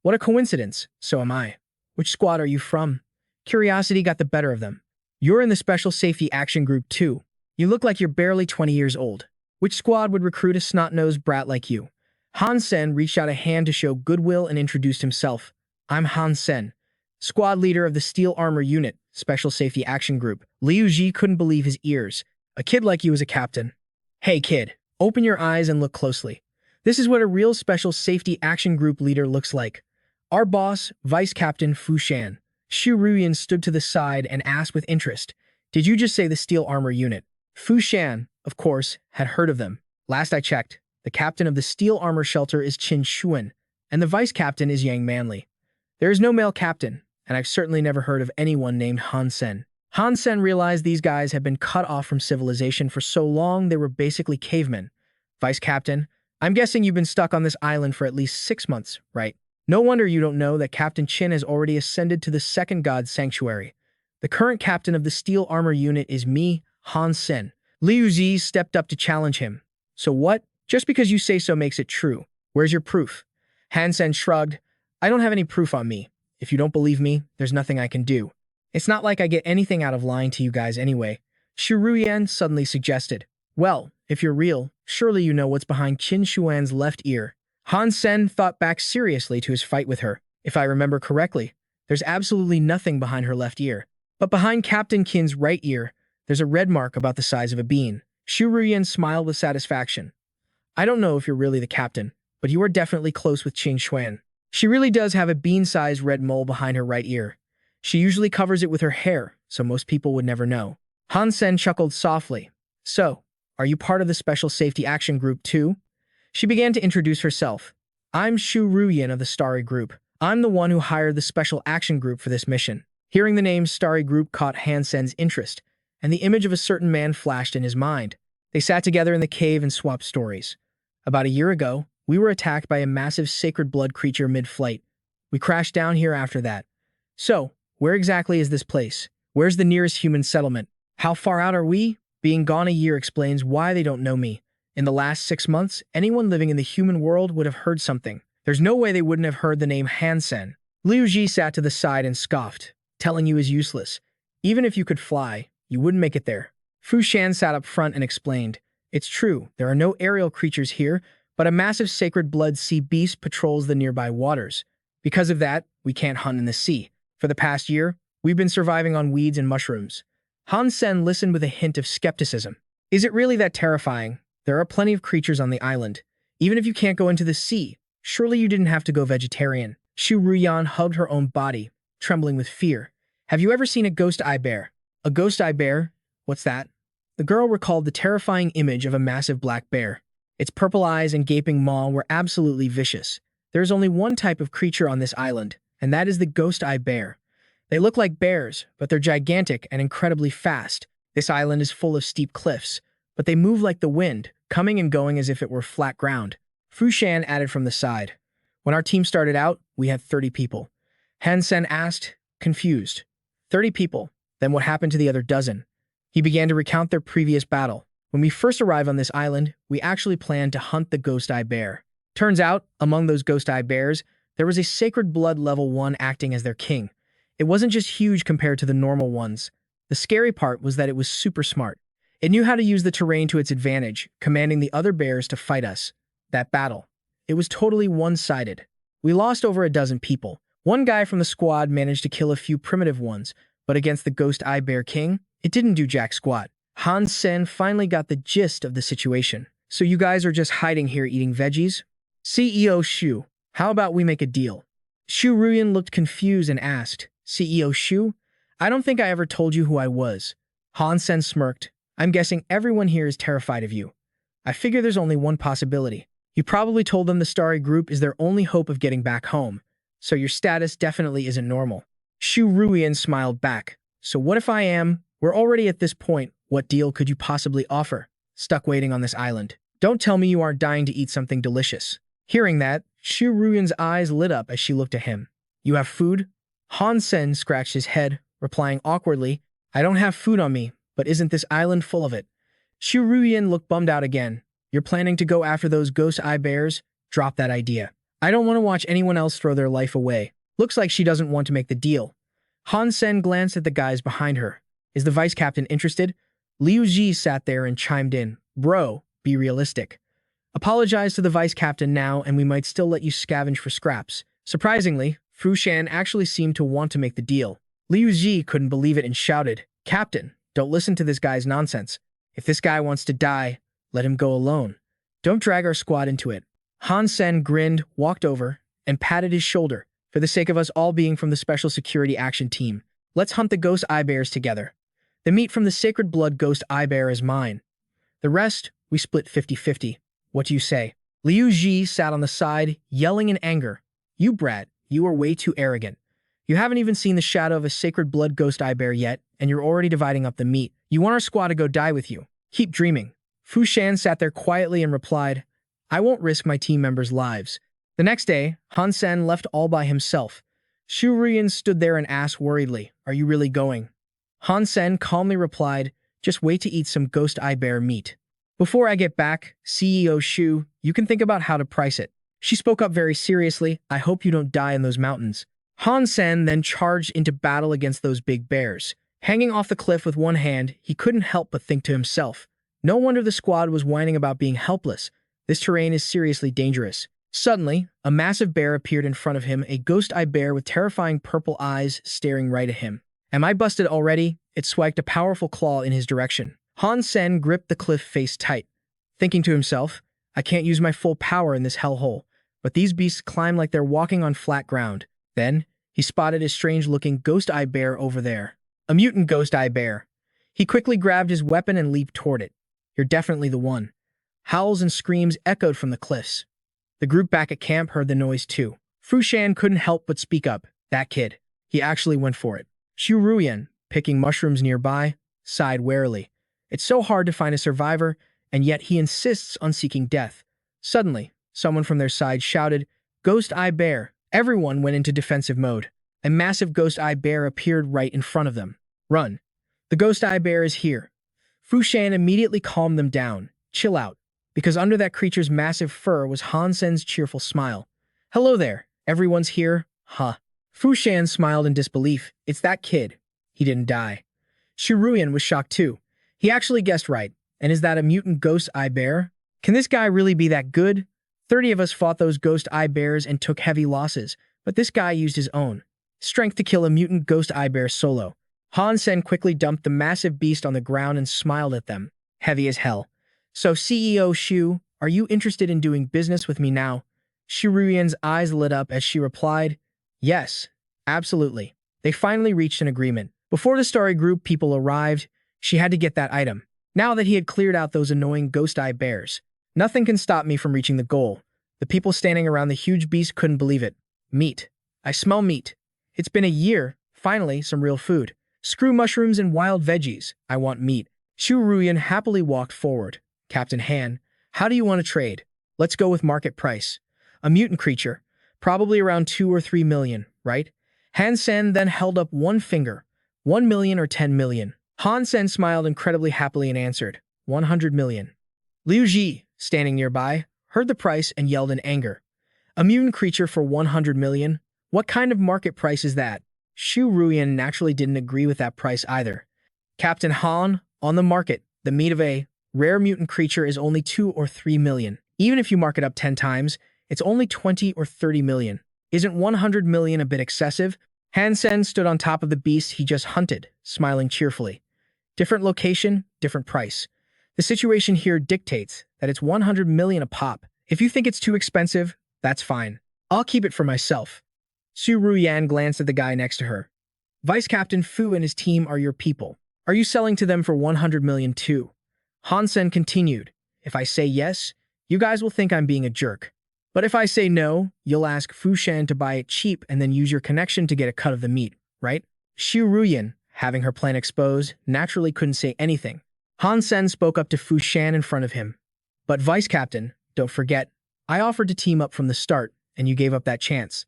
What a coincidence. So am I. Which squad are you from? Curiosity got the better of them. You're in the Special Safety Action Group too. You look like you're barely 20 years old. Which squad would recruit a snot-nosed brat like you? Han Sen reached out a hand to show goodwill and introduced himself. I'm Han Sen, squad leader of the Steel Armor Unit, Special Safety Action Group. Liu Ji couldn't believe his ears. A kid like you is a captain. Hey kid, open your eyes and look closely. This is what a real Special Safety Action Group leader looks like. Our boss, Vice Captain Fu Shan. Xu Ruyan stood to the side and asked with interest, Did you just say the Steel Armor Unit? Fu Shan, of course, had heard of them. Last I checked, the captain of the Steel Armor Shelter is Qin Xuan, and the vice captain is Yang Manli. There is no male captain, and I've certainly never heard of anyone named Han Sen. Han Sen realized these guys had been cut off from civilization for so long they were basically cavemen. Vice Captain, I'm guessing you've been stuck on this island for at least 6 months, right? No wonder you don't know that Captain Qin has already ascended to the second god sanctuary. The current captain of the Steel Armor Unit is me, Han Sen. Liu Zi stepped up to challenge him. So what? Just because you say so makes it true. Where's your proof? Han Sen shrugged. I don't have any proof on me. If you don't believe me, there's nothing I can do. It's not like I get anything out of lying to you guys anyway. Shu Ruyan suddenly suggested. Well, if you're real, Surely you know what's behind Qin Shuan's left ear. Han Sen thought back seriously to his fight with her. If I remember correctly, there's absolutely nothing behind her left ear. But behind Captain Qin's right ear, there's a red mark about the size of a bean. Xu Ruyan smiled with satisfaction. I don't know if you're really the captain, but you are definitely close with Qin Shuan. She really does have a bean-sized red mole behind her right ear. She usually covers it with her hair, so most people would never know. Han Sen chuckled softly. So, are you part of the Special Safety Action Group too? She began to introduce herself. I'm Xu Ruyan of the Starry Group. I'm the one who hired the Special Action Group for this mission. Hearing the name Starry Group caught Han Sen's interest, and the image of a certain man flashed in his mind. They sat together in the cave and swapped stories. About a year ago, we were attacked by a massive sacred blood creature mid-flight. We crashed down here after that. So, where exactly is this place? Where's the nearest human settlement? How far out are we? Being gone a year explains why they don't know me. In the last 6 months, anyone living in the human world would have heard something. There's no way they wouldn't have heard the name Han Sen. Liu Ji sat to the side and scoffed. Telling you is useless. Even if you could fly, you wouldn't make it there. Fu Shan sat up front and explained. It's true, there are no aerial creatures here, but a massive sacred blood sea beast patrols the nearby waters. Because of that, we can't hunt in the sea. For the past year, we've been surviving on weeds and mushrooms. Han Sen listened with a hint of skepticism. Is it really that terrifying? There are plenty of creatures on the island. Even if you can't go into the sea, surely you didn't have to go vegetarian. Xu Ruyan hugged her own body, trembling with fear. Have you ever seen a ghost eye bear? A ghost eye bear? What's that? The girl recalled the terrifying image of a massive black bear. Its purple eyes and gaping maw were absolutely vicious. There is only one type of creature on this island, and that is the ghost eye bear. They look like bears, but they're gigantic and incredibly fast. This island is full of steep cliffs, but they move like the wind, coming and going as if it were flat ground. Fu Shan added from the side. When our team started out, we had 30 people. Han Sen asked, confused. 30 people. Then what happened to the other dozen? He began to recount their previous battle. When we first arrived on this island, we actually planned to hunt the Ghost Eye Bear. Turns out, among those Ghost Eye Bears, there was a Sacred Blood Level 1 acting as their king. It wasn't just huge compared to the normal ones. The scary part was that it was super smart. It knew how to use the terrain to its advantage, commanding the other bears to fight us. That battle. It was totally one-sided. We lost over a dozen people. One guy from the squad managed to kill a few primitive ones, but against the Ghost Eye Bear King, it didn't do jack squat. Han Sen finally got the gist of the situation. So you guys are just hiding here eating veggies? CEO Xu, how about we make a deal? Xu Ruyan looked confused and asked, CEO Xu? I don't think I ever told you who I was. Han Sen smirked. I'm guessing everyone here is terrified of you. I figure there's only one possibility. You probably told them the Starry Group is their only hope of getting back home, so your status definitely isn't normal. Xu Ruyan smiled back. So what if I am? We're already at this point. What deal could you possibly offer? Stuck waiting on this island. Don't tell me you aren't dying to eat something delicious. Hearing that, Xu Ruyan's eyes lit up as she looked at him. You have food? Han Sen scratched his head, replying awkwardly, I don't have food on me, but isn't this island full of it? Xu Ruyan looked bummed out again. You're planning to go after those ghost eye bears? Drop that idea. I don't want to watch anyone else throw their life away. Looks like she doesn't want to make the deal. Han Sen glanced at the guys behind her. Is the vice captain interested? Liu Ji sat there and chimed in. Bro, be realistic. Apologize to the vice captain now and we might still let you scavenge for scraps. Surprisingly, Fu Shan actually seemed to want to make the deal. Liu Ji couldn't believe it and shouted, Captain, don't listen to this guy's nonsense. If this guy wants to die, let him go alone. Don't drag our squad into it. Han Sen grinned, walked over, and patted his shoulder. For the sake of us all being from the Special Security Action Team, let's hunt the Ghost Eye Bears together. The meat from the Sacred Blood Ghost Eye Bear is mine. The rest, we split 50-50. What do you say? Liu Ji sat on the side, yelling in anger. You brat, you are way too arrogant. You haven't even seen the shadow of a Sacred Blood Ghost Eye Bear yet, and you're already dividing up the meat. You want our squad to go die with you. Keep dreaming. Fu Shan sat there quietly and replied, I won't risk my team members' lives. The next day, Han Sen left all by himself. Xu Ruyan stood there and asked worriedly, Are you really going? Han Sen calmly replied, Just wait to eat some Ghost Eye Bear meat. Before I get back, CEO Xu, you can think about how to price it. She spoke up very seriously, I hope you don't die in those mountains. Han Sen then charged into battle against those big bears. Hanging off the cliff with one hand, he couldn't help but think to himself, No wonder the squad was whining about being helpless. This terrain is seriously dangerous. Suddenly, a massive bear appeared in front of him, a ghost-eye bear with terrifying purple eyes staring right at him. Am I busted already? It swiped a powerful claw in his direction. Han Sen gripped the cliff face tight, thinking to himself, I can't use my full power in this hellhole, but these beasts climb like they're walking on flat ground. Then, he spotted a strange-looking ghost-eye bear over there. A mutant ghost-eye bear. He quickly grabbed his weapon and leaped toward it. You're definitely the one. Howls and screams echoed from the cliffs. The group back at camp heard the noise too. Fu Shan couldn't help but speak up. That kid. He actually went for it. Xu Ruyan, picking mushrooms nearby, sighed warily. It's so hard to find a survivor, and yet he insists on seeking death. Suddenly, someone from their side shouted, Ghost Eye Bear. Everyone went into defensive mode. A massive Ghost Eye Bear appeared right in front of them. Run. The Ghost Eye Bear is here. Fu Shan immediately calmed them down. Chill out. Because under that creature's massive fur was Han Sen's cheerful smile. Hello there. Everyone's here. Huh. Fu Shan smiled in disbelief. It's that kid. He didn't die. Xu Ruyan was shocked too. He actually guessed right. And is that a mutant ghost eye bear? Can this guy really be that good? 30 of us fought those ghost eye bears and took heavy losses, but this guy used his own strength to kill a mutant ghost eye bear solo. Han Sen quickly dumped the massive beast on the ground and smiled at them. Heavy as hell. So CEO Xu, are you interested in doing business with me now? Xu Ruyan's eyes lit up as she replied, Yes, absolutely. They finally reached an agreement. Before the Starry Group people arrived, she had to get that item. Now that he had cleared out those annoying ghost eye bears, nothing can stop me from reaching the goal. The people standing around the huge beast couldn't believe it. Meat. I smell meat. It's been a year. Finally, some real food. Screw mushrooms and wild veggies. I want meat. Xu Ruyan happily walked forward. Captain Han, how do you want to trade? Let's go with market price. A mutant creature. Probably around 2 or 3 million, right? Han Sen then held up one finger. 1 million or 10 million. Han Sen smiled incredibly happily and answered, 100 million. Liu Ji, standing nearby, heard the price and yelled in anger. A mutant creature for 100 million? What kind of market price is that? Xu Ruyan naturally didn't agree with that price either. Captain Han, on the market, the meat of a rare mutant creature is only 2 or 3 million. Even if you mark it up 10 times, it's only 20 or 30 million. Isn't 100 million a bit excessive? Han Sen stood on top of the beast he just hunted, smiling cheerfully. Different location, different price. The situation here dictates that it's 100 million a pop. If you think it's too expensive, that's fine. I'll keep it for myself. Xu Ruyan glanced at the guy next to her. Vice Captain Fu and his team are your people. Are you selling to them for 100 million too? Han Sen continued. If I say yes, you guys will think I'm being a jerk. But if I say no, you'll ask Fu Shan to buy it cheap and then use your connection to get a cut of the meat, right? Xu Ruyan, having her plan exposed, naturally couldn't say anything. Han Sen spoke up to Fu Shan in front of him. But Vice Captain, don't forget, I offered to team up from the start, and you gave up that chance.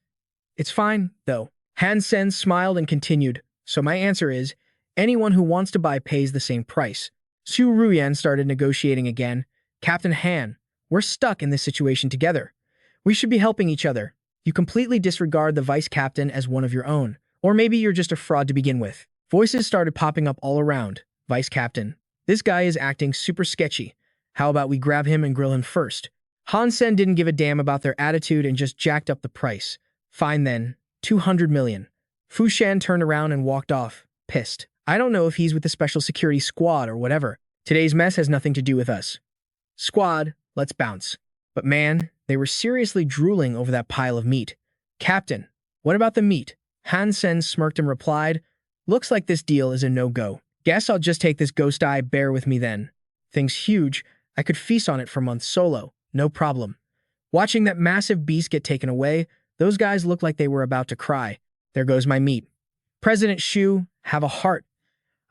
It's fine, though. Han Sen smiled and continued, so my answer is, anyone who wants to buy pays the same price. Xu Ruyan started negotiating again. Captain Han, we're stuck in this situation together. We should be helping each other. You completely disregard the Vice Captain as one of your own. Or maybe you're just a fraud to begin with. Voices started popping up all around. Vice Captain, this guy is acting super sketchy. How about we grab him and grill him first? Han Sen didn't give a damn about their attitude and just jacked up the price. Fine then, 200 million. Fu Shan turned around and walked off, pissed. I don't know if he's with the special security squad or whatever. Today's mess has nothing to do with us. Squad, let's bounce. But man, they were seriously drooling over that pile of meat. Captain, what about the meat? Han Sen smirked and replied, looks like this deal is a no-go. Guess I'll just take this ghost eye bear with me then. Thing's huge. I could feast on it for months solo. No problem. Watching that massive beast get taken away, those guys looked like they were about to cry. There goes my meat. President Xu, have a heart.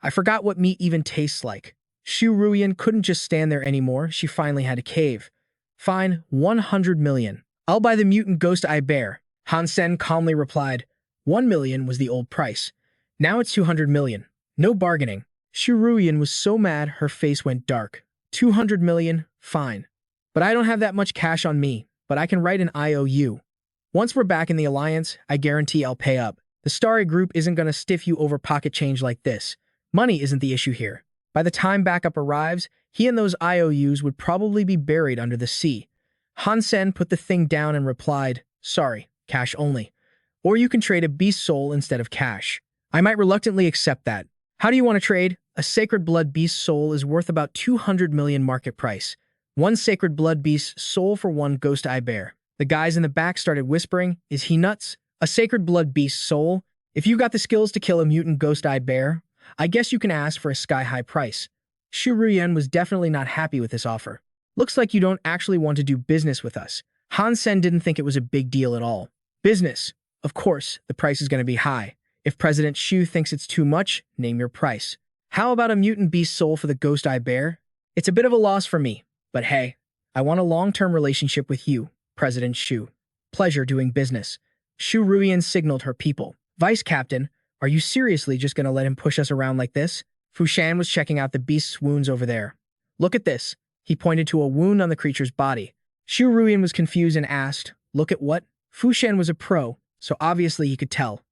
I forgot what meat even tastes like. Xu Ruyan couldn't just stand there anymore. She finally had to cave. Fine, 100 million. I'll buy the mutant ghost eye bear. Han Sen calmly replied. 1 million was the old price. Now it's 200 million. No bargaining. Xu Ruyan was so mad her face went dark. 200 million? Fine. But I don't have that much cash on me, but I can write an IOU. Once we're back in the alliance, I guarantee I'll pay up. The Starry Group isn't gonna stiff you over pocket change like this. Money isn't the issue here. By the time backup arrives, He and those IOUs would probably be buried under the sea. Han Sen put the thing down and replied, "Sorry, cash only. Or you can trade a beast soul instead of cash. I might reluctantly accept that. How do you want to trade? A sacred blood beast soul is worth about 200 million market price. One sacred blood beast soul for one ghost eye bear." The guys in the back started whispering, "Is he nuts? A sacred blood beast soul? If you got the skills to kill a mutant ghost eye bear, I guess you can ask for a sky-high price." Shu Ruyan was definitely not happy with this offer. "Looks like you don't actually want to do business with us." Han Sen didn't think it was a big deal at all. Business? Of course, the price is going to be high. If President Shu thinks it's too much, name your price. How about a mutant beast soul for the ghost eye bear? It's a bit of a loss for me, but hey, I want a long-term relationship with you, President Shu. Pleasure doing business. Shu Ruyan signaled her people. "Vice Captain, are you seriously just going to let him push us around like this?" Fu Shan was checking out the beast's wounds over there. "Look at this." He pointed to a wound on the creature's body. Shu Ruyan was confused and asked, "Look at what?" Fu Shan was a pro, so obviously he could tell.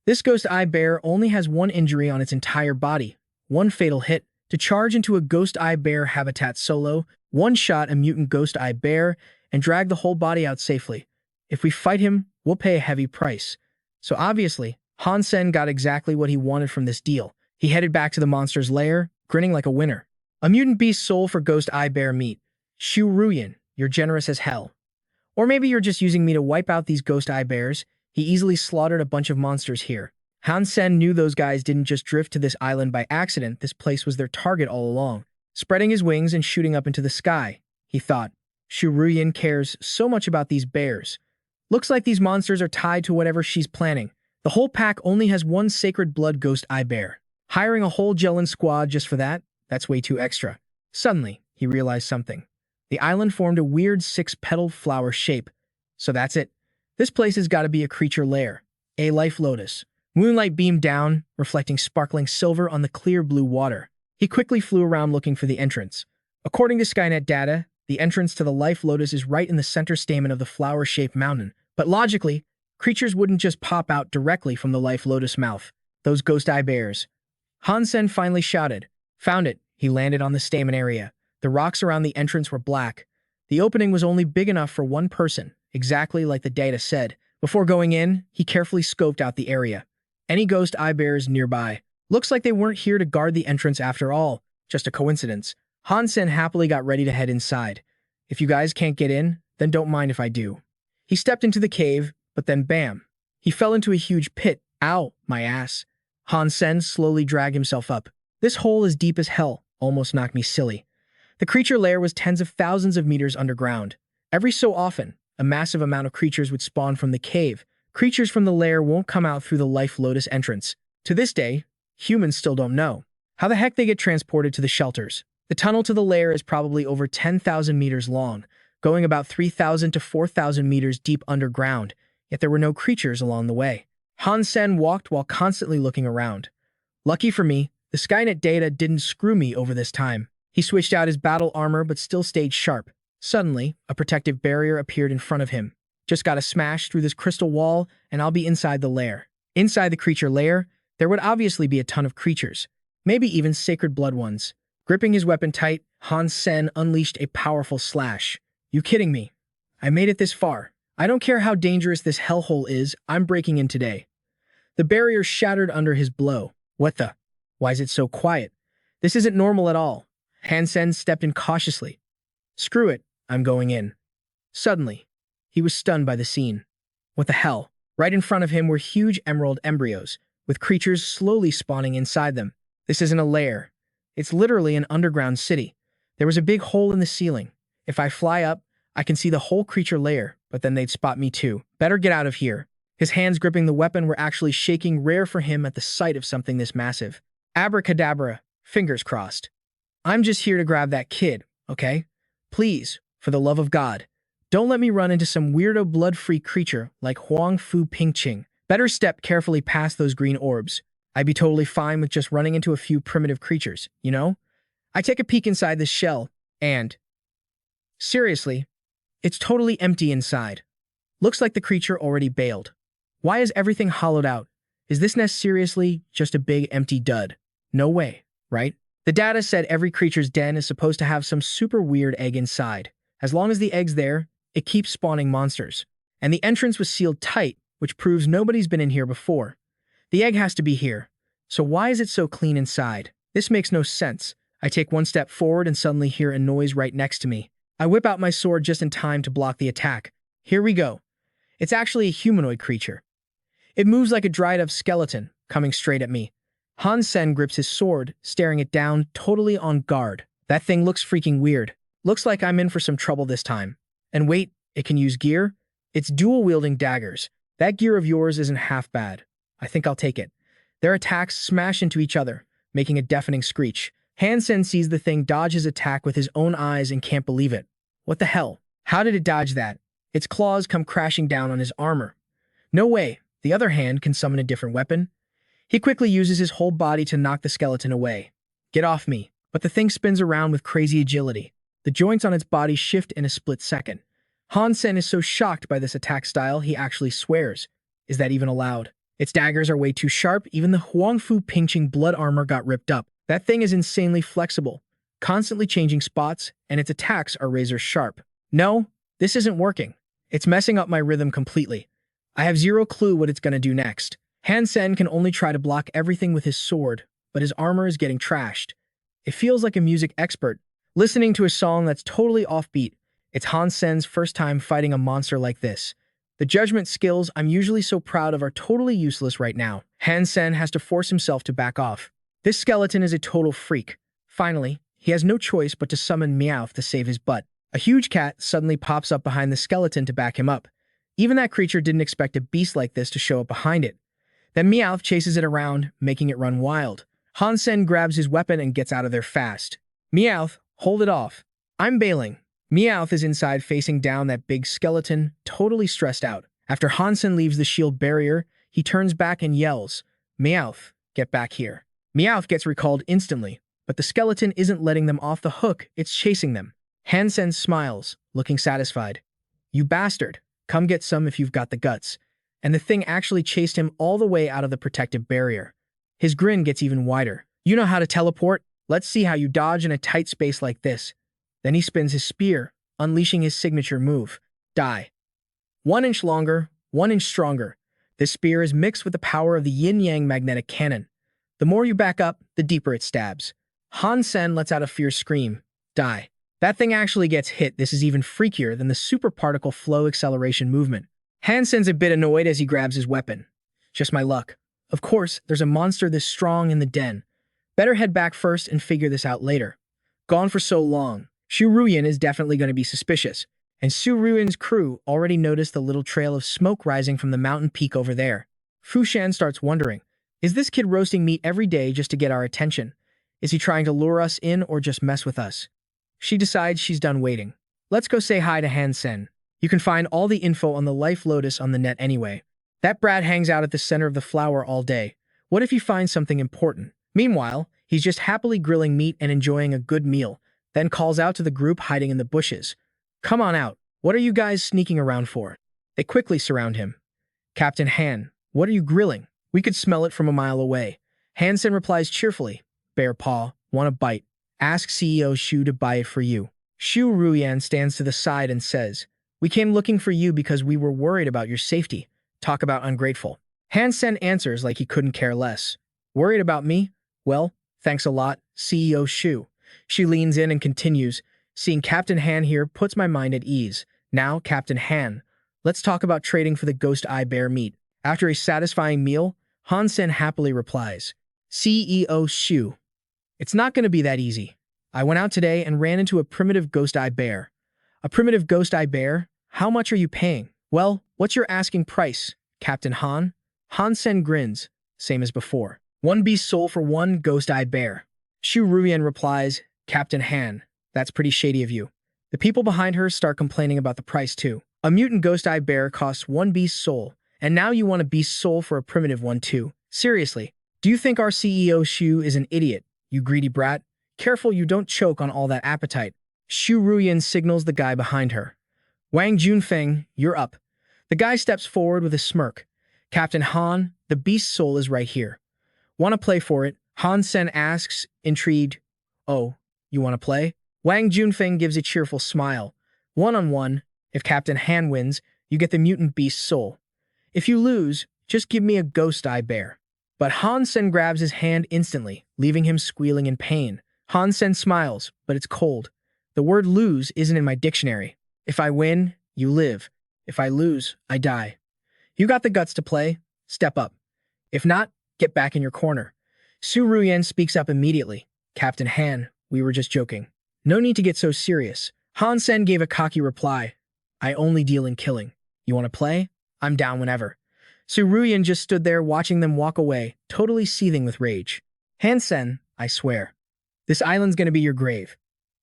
This ghost eye bear only has one injury on its entire body. One fatal hit. To charge into a ghost eye bear habitat solo, one-shot a mutant ghost eye bear, and drag the whole body out safely. If we fight him, we'll pay a heavy price. So obviously, Han Sen got exactly what he wanted from this deal. He headed back to the monster's lair, grinning like a winner. "A mutant beast soul for ghost eye bear meat. Shu Ruyan, you're generous as hell. Or maybe you're just using me to wipe out these ghost eye bears." He easily slaughtered a bunch of monsters here. Han Sen knew those guys didn't just drift to this island by accident. This place was their target all along. Spreading his wings and shooting up into the sky, he thought, "Shu Ruyan cares so much about these bears. Looks like these monsters are tied to whatever she's planning. The whole pack only has one sacred blood ghost eye bear. Hiring a whole Jellin squad just for that? That's way too extra." Suddenly, he realized something. The island formed a weird six-petaled flower shape. So that's it. This place has got to be a creature lair. A life lotus. Moonlight beamed down, reflecting sparkling silver on the clear blue water. He quickly flew around looking for the entrance. According to Skynet data, the entrance to the life lotus is right in the center stamen of the flower-shaped mountain. But logically, creatures wouldn't just pop out directly from the life lotus mouth. Those ghost eye bears. Han Sen finally shouted. "Found it." He landed on the stamen area. The rocks around the entrance were black. The opening was only big enough for one person, exactly like the data said. Before going in, he carefully scoped out the area. Any ghost eye bears nearby? Looks like they weren't here to guard the entrance after all. Just a coincidence. Han Sen happily got ready to head inside. "If you guys can't get in, then don't mind if I do." He stepped into the cave, but then bam. He fell into a huge pit. "Ow, my ass." Han Sen slowly dragged himself up. "This hole is deep as hell. Almost knocked me silly." The creature lair was tens of thousands of meters underground. Every so often, a massive amount of creatures would spawn from the cave. Creatures from the lair won't come out through the life lotus entrance. To this day, humans still don't know how the heck they get transported to the shelters. The tunnel to the lair is probably over 10,000 meters long, going about 3,000 to 4,000 meters deep underground, yet there were no creatures along the way. Han Sen walked while constantly looking around. Lucky for me, the Skynet data didn't screw me over this time. He switched out his battle armor but still stayed sharp. Suddenly, a protective barrier appeared in front of him. "Just gotta smash through this crystal wall, and I'll be inside the lair." Inside the creature lair, there would obviously be a ton of creatures, maybe even sacred blood ones. Gripping his weapon tight, Han Sen unleashed a powerful slash. "You kidding me? I made it this far. I don't care how dangerous this hellhole is, I'm breaking in today." The barrier shattered under his blow. "What the? Why is it so quiet? This isn't normal at all." Han Sen stepped in cautiously. "Screw it, I'm going in." Suddenly, he was stunned by the scene. What the hell? Right in front of him were huge emerald embryos, with creatures slowly spawning inside them. This isn't a lair. It's literally an underground city. There was a big hole in the ceiling. If I fly up, I can see the whole creature lair, but then they'd spot me too. Better get out of here. His hands gripping the weapon were actually shaking, rare for him at the sight of something this massive. Abracadabra, fingers crossed. "I'm just here to grab that kid, okay? Please, for the love of God, don't let me run into some weirdo blood-free creature like Huang Fu Pingqing. Better step carefully past those green orbs. I'd be totally fine with just running into a few primitive creatures, you know?" I take a peek inside this shell, and seriously, it's totally empty inside. Looks like the creature already bailed. Why is everything hollowed out? Is this nest seriously just a big empty dud? No way, right? The data said every creature's den is supposed to have some super weird egg inside. As long as the egg's there, it keeps spawning monsters. And the entrance was sealed tight, which proves nobody's been in here before. The egg has to be here. So why is it so clean inside? This makes no sense. I take one step forward and suddenly hear a noise right next to me. I whip out my sword just in time to block the attack. Here we go. It's actually a humanoid creature. It moves like a dried-up skeleton, coming straight at me. Han Sen grips his sword, staring it down, totally on guard. That thing looks freaking weird. Looks like I'm in for some trouble this time. And wait, it can use gear? It's dual-wielding daggers. That gear of yours isn't half bad. I think I'll take it. Their attacks smash into each other, making a deafening screech. Han Sen sees the thing dodge his attack with his own eyes and can't believe it. What the hell? How did it dodge that? Its claws come crashing down on his armor. No way. The other hand can summon a different weapon. He quickly uses his whole body to knock the skeleton away. Get off me. But the thing spins around with crazy agility. The joints on its body shift in a split second. Han Sen is so shocked by this attack style, he actually swears. Is that even allowed? Its daggers are way too sharp, even the Huangfu pinching blood armor got ripped up. That thing is insanely flexible, constantly changing spots, and its attacks are razor sharp. No, this isn't working. It's messing up my rhythm completely. I have zero clue what it's gonna do next. Han Sen can only try to block everything with his sword, but his armor is getting trashed. It feels like a music expert, listening to a song that's totally offbeat. It's Han Sen's first time fighting a monster like this. The judgment skills I'm usually so proud of are totally useless right now. Han Sen has to force himself to back off. This skeleton is a total freak. Finally, he has no choice but to summon Meowth to save his butt. A huge cat suddenly pops up behind the skeleton to back him up. Even that creature didn't expect a beast like this to show up behind it. Then Meowth chases it around, making it run wild. Han Sen grabs his weapon and gets out of there fast. Meowth, hold it off. I'm bailing. Meowth is inside facing down that big skeleton, totally stressed out. After Han Sen leaves the shield barrier, he turns back and yells, Meowth, get back here. Meowth gets recalled instantly, but the skeleton isn't letting them off the hook, it's chasing them. Han Sen smiles, looking satisfied. You bastard, come get some if you've got the guts. And the thing actually chased him all the way out of the protective barrier. His grin gets even wider. You know how to teleport? Let's see how you dodge in a tight space like this. Then he spins his spear, unleashing his signature move. Die. 1 inch longer, 1 inch stronger. This spear is mixed with the power of the yin-yang magnetic cannon. The more you back up, the deeper it stabs. Han Sen lets out a fierce scream. Die. That thing actually gets hit. This is even freakier than the super particle flow acceleration movement. Han Sen's a bit annoyed as he grabs his weapon. Just my luck. Of course, there's a monster this strong in the den. Better head back first and figure this out later. Gone for so long. Xu Ruyan is definitely going to be suspicious, and Xu Ruyan's crew already noticed the little trail of smoke rising from the mountain peak over there. Fu Shan starts wondering, is this kid roasting meat every day just to get our attention? Is he trying to lure us in or just mess with us? She decides she's done waiting. Let's go say hi to Han Sen. You can find all the info on the Life Lotus on the net anyway. That brat hangs out at the center of the flower all day. What if he finds something important? Meanwhile, he's just happily grilling meat and enjoying a good meal, then calls out to the group hiding in the bushes. Come on out. What are you guys sneaking around for? They quickly surround him. Captain Han, what are you grilling? We could smell it from a mile away. Han Sen replies cheerfully. Bear paw, want a bite? Ask CEO Xu to buy it for you. Xu Ruyan stands to the side and says, we came looking for you because we were worried about your safety. Talk about ungrateful. Han Sen answers like he couldn't care less. Worried about me? Well, thanks a lot, CEO Xu. She leans in and continues, seeing Captain Han here puts my mind at ease. Now, Captain Han, let's talk about trading for the ghost eye bear meat. After a satisfying meal, Han Sen happily replies, CEO Xu. It's not going to be that easy. I went out today and ran into a primitive ghost eye bear. A primitive ghost eye bear? How much are you paying? Well, what's your asking price, Captain Han? Han Sen grins, same as before. 1 beast soul for 1 ghost eye bear. Xu Ruyan replies, Captain Han, that's pretty shady of you. The people behind her start complaining about the price too. A mutant ghost eye bear costs 1 beast soul, and now you want a beast soul for a primitive one too. Seriously, do you think our CEO Xu is an idiot, you greedy brat? Careful you don't choke on all that appetite. Xu Ruyan signals the guy behind her. Wang Junfeng, you're up. The guy steps forward with a smirk. Captain Han, the beast soul is right here. Want to play for it? Han Sen asks, intrigued. Oh, you want to play? Wang Junfeng gives a cheerful smile. One-on-one, if Captain Han wins, you get the mutant beast soul. If you lose, just give me a ghost eye bear. But Han Sen grabs his hand instantly, leaving him squealing in pain. Han Sen smiles, but it's cold. The word lose isn't in my dictionary. If I win, you live. If I lose, I die. You got the guts to play? Step up. If not, get back in your corner. Su Ruyan speaks up immediately. Captain Han, we were just joking. No need to get so serious. Han Sen gave a cocky reply. I only deal in killing. You want to play? I'm down whenever. Su Ruyan just stood there watching them walk away, totally seething with rage. Han Sen, I swear. This island's gonna be your grave.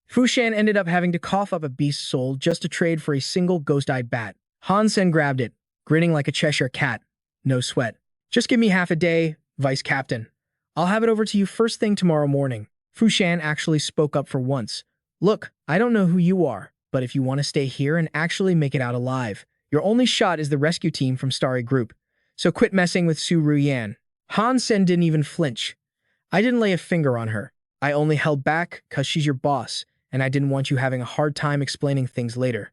Fu Shan ended up having to cough up a beast's soul just to trade for a single ghost-eyed bat. Han Sen grabbed it, grinning like a Cheshire cat. No sweat. Just give me half a day, Vice Captain. I'll have it over to you first thing tomorrow morning. Fu Shan actually spoke up for once. Look, I don't know who you are, but if you want to stay here and actually make it out alive, your only shot is the rescue team from Starry Group. So quit messing with Su Ruyan. Han Sen didn't even flinch. I didn't lay a finger on her. I only held back because she's your boss, and I didn't want you having a hard time explaining things later.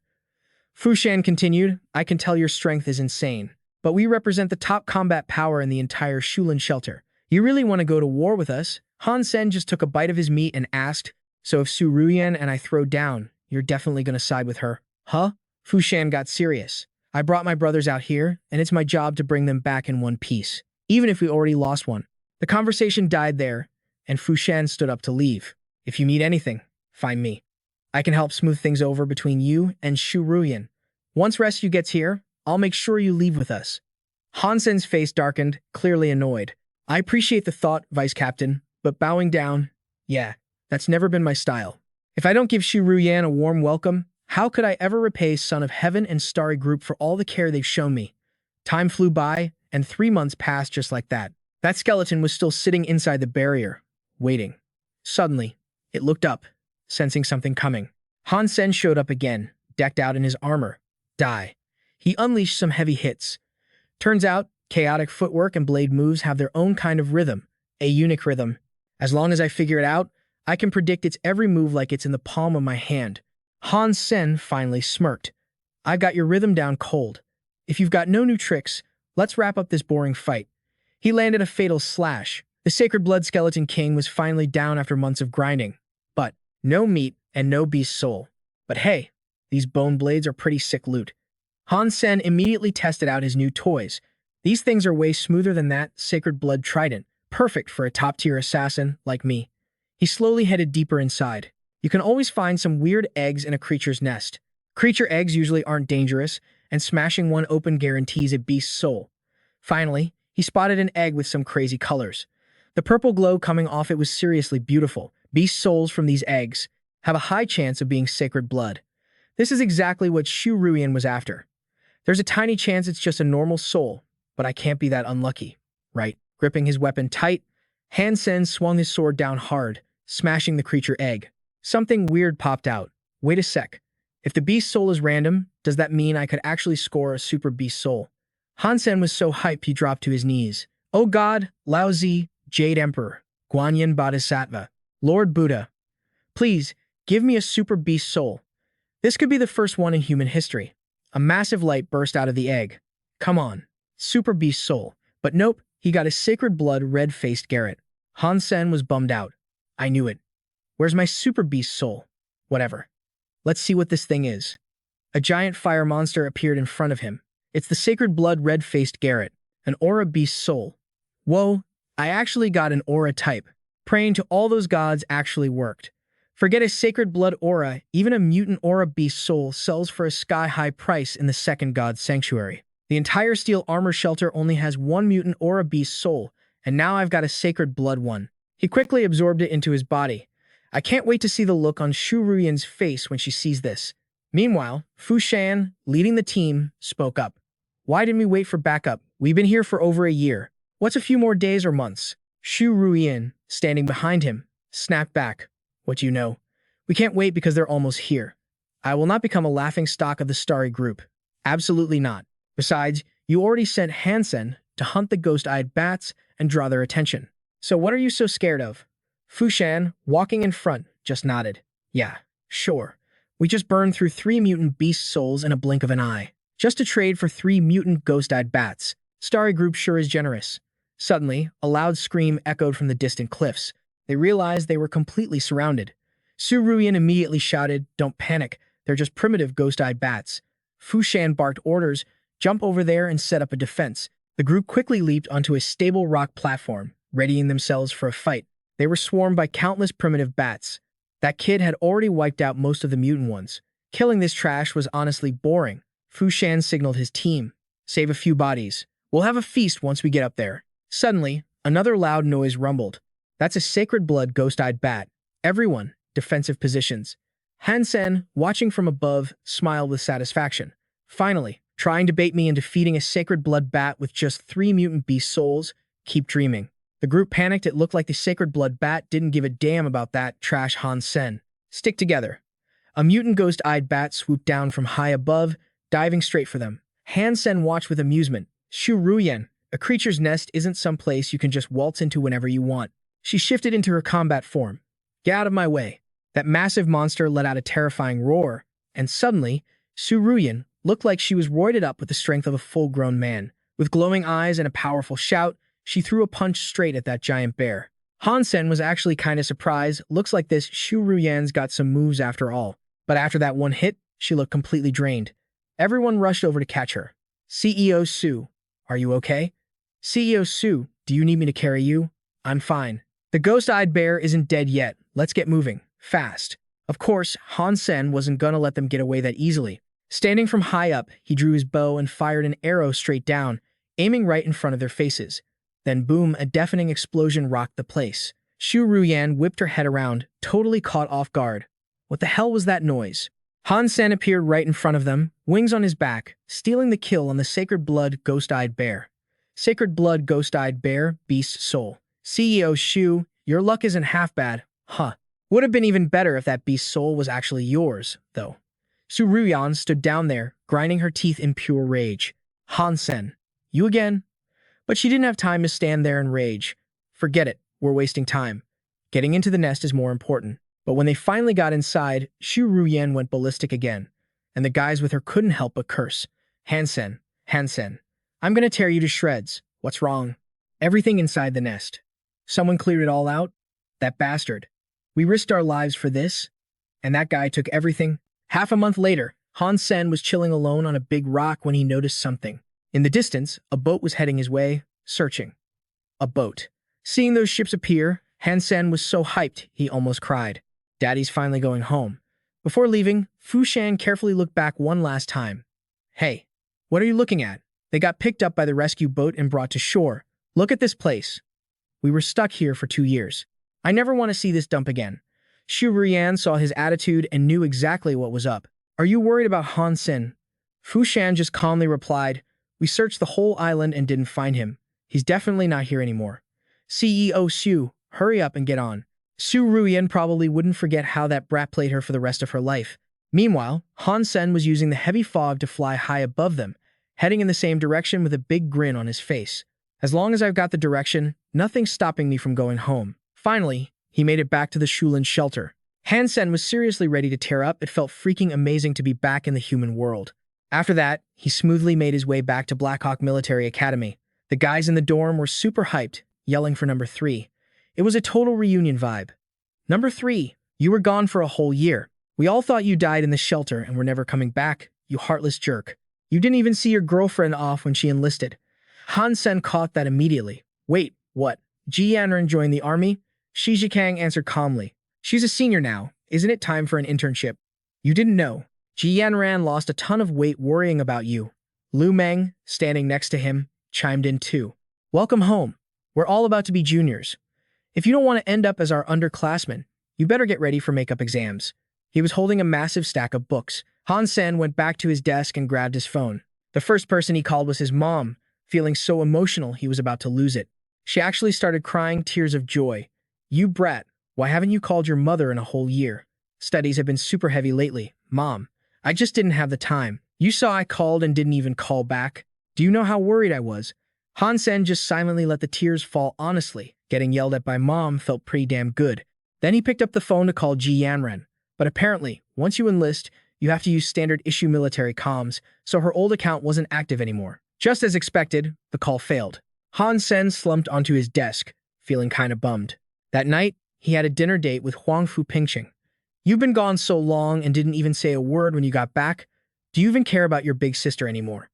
Fu Shan continued, I can tell your strength is insane, but we represent the top combat power in the entire Shulin shelter. You really want to go to war with us? Han Sen just took a bite of his meat and asked, so if Su Ruyan and I throw down, you're definitely going to side with her? Huh? Fu Shan got serious. I brought my brothers out here, and it's my job to bring them back in one piece, even if we already lost one. The conversation died there, and Fu Shan stood up to leave. If you need anything, find me. I can help smooth things over between you and Shu Ruyan. Once rescue gets here, I'll make sure you leave with us. Han Sen's face darkened, clearly annoyed. I appreciate the thought, Vice Captain, but bowing down, yeah, that's never been my style. If I don't give Shu Ruyan a warm welcome, how could I ever repay Son of Heaven and Starry Group for all the care they've shown me? Time flew by, and 3 months passed just like that. That skeleton was still sitting inside the barrier, waiting. Suddenly, it looked up, sensing something coming. Han Sen showed up again, decked out in his armor. Die. He unleashed some heavy hits. Turns out, chaotic footwork and blade moves have their own kind of rhythm, a unique rhythm. As long as I figure it out, I can predict its every move like it's in the palm of my hand. Han Sen finally smirked. I got your rhythm down cold. If you've got no new tricks, let's wrap up this boring fight. He landed a fatal slash. The Sacred Blood Skeleton King was finally down after months of grinding. But no meat and no beast soul. But hey, these bone blades are pretty sick loot. Han Sen immediately tested out his new toys. These things are way smoother than that Sacred Blood Trident, perfect for a top-tier assassin like me. He slowly headed deeper inside. You can always find some weird eggs in a creature's nest. Creature eggs usually aren't dangerous, and smashing one open guarantees a beast's soul. Finally, he spotted an egg with some crazy colors. The purple glow coming off it was seriously beautiful. Beast souls from these eggs have a high chance of being sacred blood. This is exactly what Shu Ruyan was after. There's a tiny chance it's just a normal soul, but I can't be that unlucky, right? Gripping his weapon tight, Han Sen swung his sword down hard, smashing the creature egg. Something weird popped out. Wait a sec. If the beast soul is random, does that mean I could actually score a super beast soul? Han Sen was so hyped he dropped to his knees. Oh God, Lao Zi, Jade Emperor, Guanyin Bodhisattva, Lord Buddha. Please, give me a super beast soul. This could be the first one in human history. A massive light burst out of the egg. Come on, super beast soul. But nope, he got a sacred blood red-faced Garrett. Han Sen was bummed out. I knew it. Where's my super beast soul? Whatever. Let's see what this thing is. A giant fire monster appeared in front of him. It's the sacred blood red-faced Garrett, an aura beast soul. Whoa, I actually got an aura type. Praying to all those gods actually worked. Forget a sacred blood aura, even a mutant aura beast soul sells for a sky-high price in the second god sanctuary. The entire steel armor shelter only has one mutant aura beast soul, and now I've got a sacred blood one. He quickly absorbed it into his body. I can't wait to see the look on Shu Ruyan's face when she sees this. Meanwhile, Fu Shan, leading the team, spoke up. Why didn't we wait for backup? We've been here for over a year. What's a few more days or months? Shu Ruyan, standing behind him, snapped back. What do you know? We can't wait because they're almost here. I will not become a laughing stock of the Starry Group. Absolutely not. Besides, you already sent Han Sen to hunt the ghost-eyed bats and draw their attention. So what are you so scared of? Fushan, walking in front, just nodded. Yeah, sure. We just burned through 3 mutant beast souls in a blink of an eye. Just to trade for 3 mutant ghost-eyed bats. Starry Group sure is generous. Suddenly, a loud scream echoed from the distant cliffs. They realized they were completely surrounded. Su Ruyan immediately shouted, "Don't panic, they're just primitive ghost-eyed bats." Fushan barked orders, "Jump over there and set up a defense." The group quickly leaped onto a stable rock platform, readying themselves for a fight. They were swarmed by countless primitive bats. That kid had already wiped out most of the mutant ones. Killing this trash was honestly boring. Fushan signaled his team, "Save a few bodies. We'll have a feast once we get up there." Suddenly, another loud noise rumbled. That's a sacred blood ghost-eyed bat. Everyone, defensive positions. Han Sen, watching from above, smiled with satisfaction. Finally, trying to bait me into feeding a sacred blood bat with just 3 mutant beast souls? Keep dreaming. The group panicked. It looked like the sacred blood bat didn't give a damn about that trash Han Sen. Stick together. A mutant ghost-eyed bat swooped down from high above, diving straight for them. Han Sen watched with amusement. Shu Ruyan, a creature's nest isn't some place you can just waltz into whenever you want. She shifted into her combat form. Get out of my way. That massive monster let out a terrifying roar, and suddenly, Su Ruyan looked like she was roided up with the strength of a full-grown man. With glowing eyes and a powerful shout, she threw a punch straight at that giant bear. Han Sen was actually kind of surprised. Looks like this Shu Ruyan's got some moves after all. But after that one hit, she looked completely drained. Everyone rushed over to catch her. CEO Su, are you okay? CEO Su, do you need me to carry you? I'm fine. The ghost-eyed bear isn't dead yet. Let's get moving. Fast. Of course, Han Sen wasn't gonna let them get away that easily. Standing from high up, he drew his bow and fired an arrow straight down, aiming right in front of their faces. Then boom, a deafening explosion rocked the place. Shu Ruyan whipped her head around, totally caught off guard. What the hell was that noise? Han Sen appeared right in front of them, wings on his back, stealing the kill on the Sacred Blood Ghost-Eyed Bear. Sacred Blood Ghost-Eyed Bear, Beast Soul. CEO Shu, your luck isn't half bad, huh? Would have been even better if that beast soul was actually yours, though. Su Ruyan stood down there, grinding her teeth in pure rage. Han Sen, you again? But she didn't have time to stand there and rage. Forget it, we're wasting time. Getting into the nest is more important. But when they finally got inside, Shu Ruyan went ballistic again, and the guys with her couldn't help but curse. Han Sen, I'm gonna tear you to shreds. What's wrong? Everything inside the nest. Someone cleared it all out? That bastard. We risked our lives for this? And that guy took everything? Half a month later, Han Sen was chilling alone on a big rock when he noticed something. In the distance, a boat was heading his way, searching. A boat. Seeing those ships appear, Han Sen was so hyped he almost cried. Daddy's finally going home. Before leaving, Fushan carefully looked back one last time. Hey, what are you looking at? They got picked up by the rescue boat and brought to shore. Look at this place. We were stuck here for 2 years. I never want to see this dump again. Shu Ruyan saw his attitude and knew exactly what was up. Are you worried about Han Sen? Fushan just calmly replied, we searched the whole island and didn't find him. He's definitely not here anymore. CEO Shu, hurry up and get on. Su Ruyan probably wouldn't forget how that brat played her for the rest of her life. Meanwhile, Han Sen was using the heavy fog to fly high above them, heading in the same direction with a big grin on his face. As long as I've got the direction, nothing's stopping me from going home. Finally, he made it back to the Shulin shelter. Han Sen was seriously ready to tear up. It felt freaking amazing to be back in the human world. After that, he smoothly made his way back to Blackhawk Military Academy. The guys in the dorm were super hyped, yelling for number 3. It was a total reunion vibe. Number 3, you were gone for a whole year. We all thought you died in the shelter and were never coming back, you heartless jerk. You didn't even see your girlfriend off when she enlisted. Han Sen caught that immediately. Wait, what? Ji Yanran joined the army? Shi Zhikang answered calmly. She's a senior now. Isn't it time for an internship? You didn't know. Ji Yanran lost a ton of weight worrying about you. Lu Meng, standing next to him, chimed in too. Welcome home. We're all about to be juniors. If you don't want to end up as our underclassmen, you better get ready for makeup exams. He was holding a massive stack of books. Han Sen went back to his desk and grabbed his phone. The first person he called was his mom, feeling so emotional he was about to lose it. She actually started crying tears of joy. You brat, why haven't you called your mother in a whole year? Studies have been super heavy lately. Mom, I just didn't have the time. You saw I called and didn't even call back. Do you know how worried I was? Han Sen just silently let the tears fall honestly. Getting yelled at by mom felt pretty damn good. Then he picked up the phone to call Ji Yanren. But apparently, once you enlist, you have to use standard issue military comms, so her old account wasn't active anymore. Just as expected, the call failed. Han Sen slumped onto his desk, feeling kinda bummed. That night, he had a dinner date with Huang Fu Pingqing. You've been gone so long and didn't even say a word when you got back. Do you even care about your big sister anymore?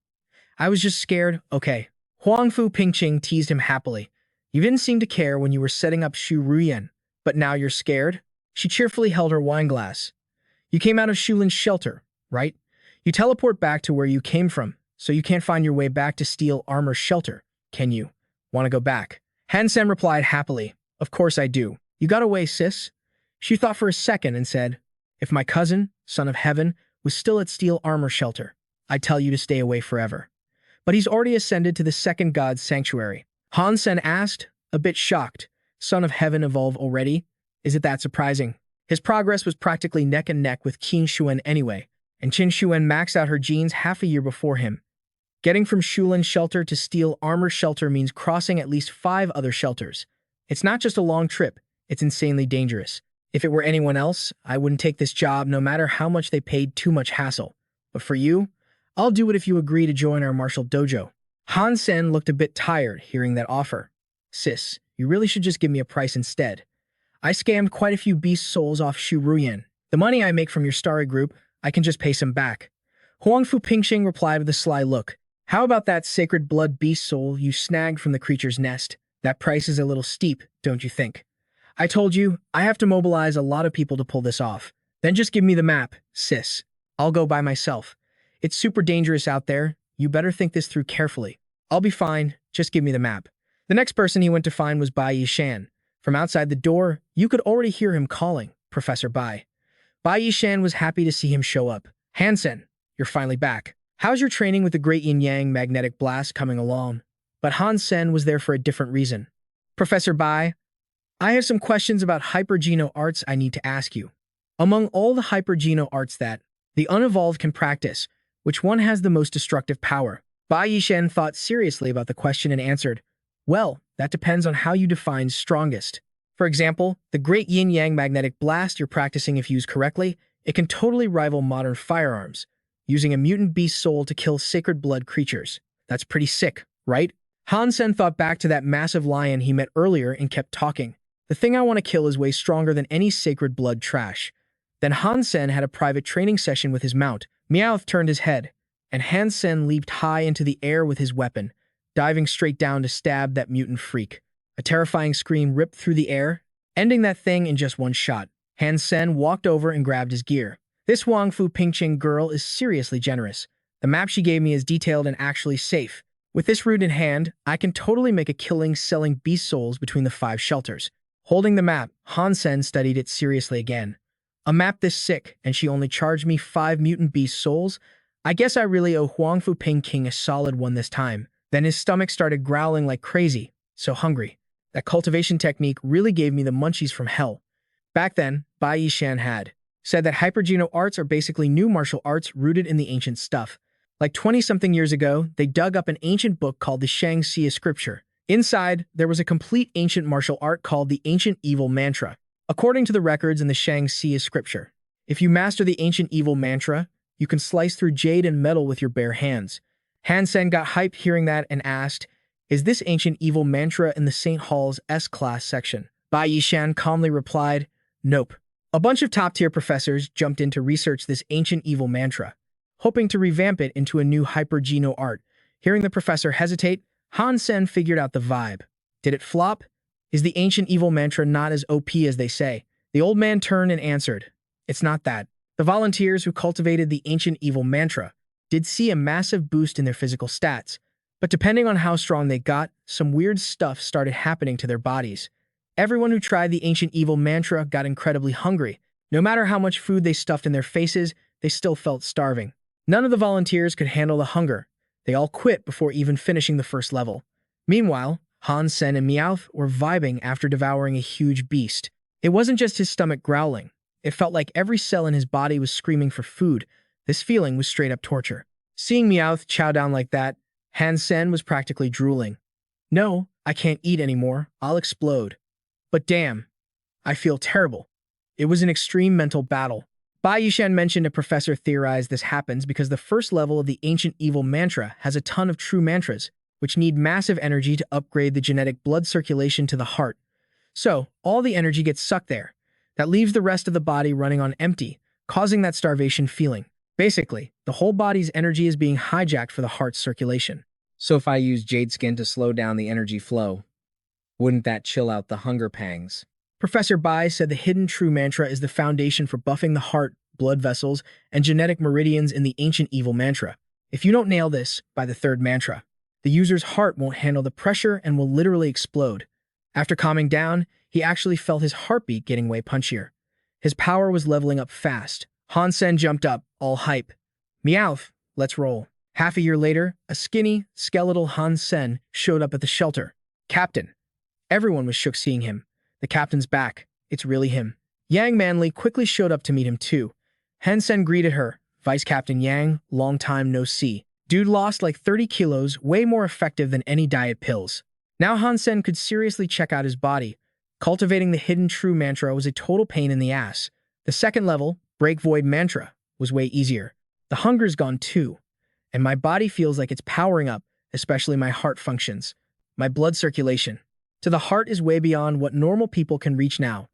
I was just scared. Okay. Huang Fu Pingqing teased him happily. You didn't seem to care when you were setting up Shu Ruyan, but now you're scared? She cheerfully held her wine glass. You came out of Shulin's shelter, right? You teleport back to where you came from, so you can't find your way back to Steel Armor's shelter, can you? Want to go back? Han Sen replied happily. Of course I do. You got away, sis? She thought for a second and said, if my cousin, son of heaven, was still at Steel Armor shelter, I'd tell you to stay away forever. But he's already ascended to the second god's sanctuary. Han Sen asked, a bit shocked. Son of heaven evolve already? Is it that surprising? His progress was practically neck and neck with Qin Xuan anyway, and Qin Xuan maxed out her genes half a year before him. Getting from Shulin's shelter to Steel Armor shelter means crossing at least 5 other shelters. It's not just a long trip, it's insanely dangerous. If it were anyone else, I wouldn't take this job no matter how much they paid. Too much hassle. But for you, I'll do it if you agree to join our martial dojo. Han Sen looked a bit tired hearing that offer. Sis, you really should just give me a price instead. I scammed quite a few beast souls off Shu Ruyan. The money I make from your starry group, I can just pay some back. Huang Fu Pingqing replied with a sly look. How about that sacred blood beast soul you snagged from the creature's nest? That price is a little steep, don't you think? I told you, I have to mobilize a lot of people to pull this off. Then just give me the map, sis. I'll go by myself. It's super dangerous out there. You better think this through carefully. I'll be fine. Just give me the map. The next person he went to find was Bai Yishan. From outside the door, you could already hear him calling, Professor Bai. Bai Yishan was happy to see him show up. Han Sen, you're finally back. How's your training with the Great Yin-Yang magnetic blast coming along? But Han Sen was there for a different reason. Professor Bai, I have some questions about hypergeno arts I need to ask you. Among all the hypergeno arts that the unevolved can practice, which one has the most destructive power? Bai Yishan thought seriously about the question and answered, well, that depends on how you define strongest. For example, the Great Yin-Yang magnetic blast you're practicing, if used correctly, it can totally rival modern firearms, using a mutant beast soul to kill sacred blood creatures. That's pretty sick, right? Han Sen thought back to that massive lion he met earlier and kept talking. The thing I want to kill is way stronger than any sacred blood trash. Then Han Sen had a private training session with his mount. Meowth turned his head, and Han Sen leaped high into the air with his weapon, diving straight down to stab that mutant freak. A terrifying scream ripped through the air, ending that thing in just one shot. Han Sen walked over and grabbed his gear. This Huang Fu Pingqing girl is seriously generous. The map she gave me is detailed and actually safe. With this route in hand, I can totally make a killing selling beast souls between the 5 shelters. Holding the map, Han Sen studied it seriously again. A map this sick, and she only charged me 5 mutant beast souls? I guess I really owe Huang Fu Pingqing a solid one this time. Then his stomach started growling like crazy. So hungry. That cultivation technique really gave me the munchies from hell. Back then, Bai Yishan had said that hypergeno arts are basically new martial arts rooted in the ancient stuff. Like 20-something years ago, they dug up an ancient book called the Shang-Xia Scripture. Inside, there was a complete ancient martial art called the Ancient Evil Mantra. According to the records in the Shang-Xia Scripture, if you master the Ancient Evil Mantra, you can slice through jade and metal with your bare hands. Han Sen got hyped hearing that and asked, is this Ancient Evil Mantra in the St. Hall's S-Class section? Bai Yishan calmly replied, nope. A bunch of top-tier professors jumped in to research this Ancient Evil Mantra, hoping to revamp it into a new hypergeno art. Hearing the professor hesitate, Han Sen figured out the vibe. Did it flop? Is the Ancient Evil Mantra not as OP as they say? The old man turned and answered, it's not that. The volunteers who cultivated the Ancient Evil Mantra did see a massive boost in their physical stats, but depending on how strong they got, some weird stuff started happening to their bodies. Everyone who tried the Ancient Evil Mantra got incredibly hungry. No matter how much food they stuffed in their faces, they still felt starving. None of the volunteers could handle the hunger. They all quit before even finishing the first level. Meanwhile, Han Sen and Meowth were vibing after devouring a huge beast. It wasn't just his stomach growling. It felt like every cell in his body was screaming for food. This feeling was straight-up torture. Seeing Meowth chow down like that, Han Sen was practically drooling. No, I can't eat anymore. I'll explode. But damn, I feel terrible. It was an extreme mental battle. Bai Yishan mentioned a professor theorized this happens because the first level of the ancient evil mantra has a ton of true mantras, which need massive energy to upgrade the genetic blood circulation to the heart. So, all the energy gets sucked there. That leaves the rest of the body running on empty, causing that starvation feeling. Basically, the whole body's energy is being hijacked for the heart's circulation. So if I use jade skin to slow down the energy flow, wouldn't that chill out the hunger pangs? Professor Bai said the hidden true mantra is the foundation for buffing the heart, blood vessels, and genetic meridians in the ancient evil mantra. If you don't nail this by the third mantra, the user's heart won't handle the pressure and will literally explode. After calming down, he actually felt his heartbeat getting way punchier. His power was leveling up fast. Han Sen jumped up, all hype. Meowth, let's roll. Half a year later, a skinny, skeletal Han Sen showed up at the shelter. Captain. Everyone was shook seeing him. The captain's back. It's really him. Yang Manli quickly showed up to meet him too. Han Sen greeted her. Vice Captain Yang, long time no see. Dude lost like 30 kilos, way more effective than any diet pills. Now Han Sen could seriously check out his body. Cultivating the hidden true mantra was a total pain in the ass. The second level, Break Void Mantra, was way easier. The hunger's gone too, and my body feels like it's powering up, especially my heart functions. My blood circulation to the heart is way beyond what normal people can reach now.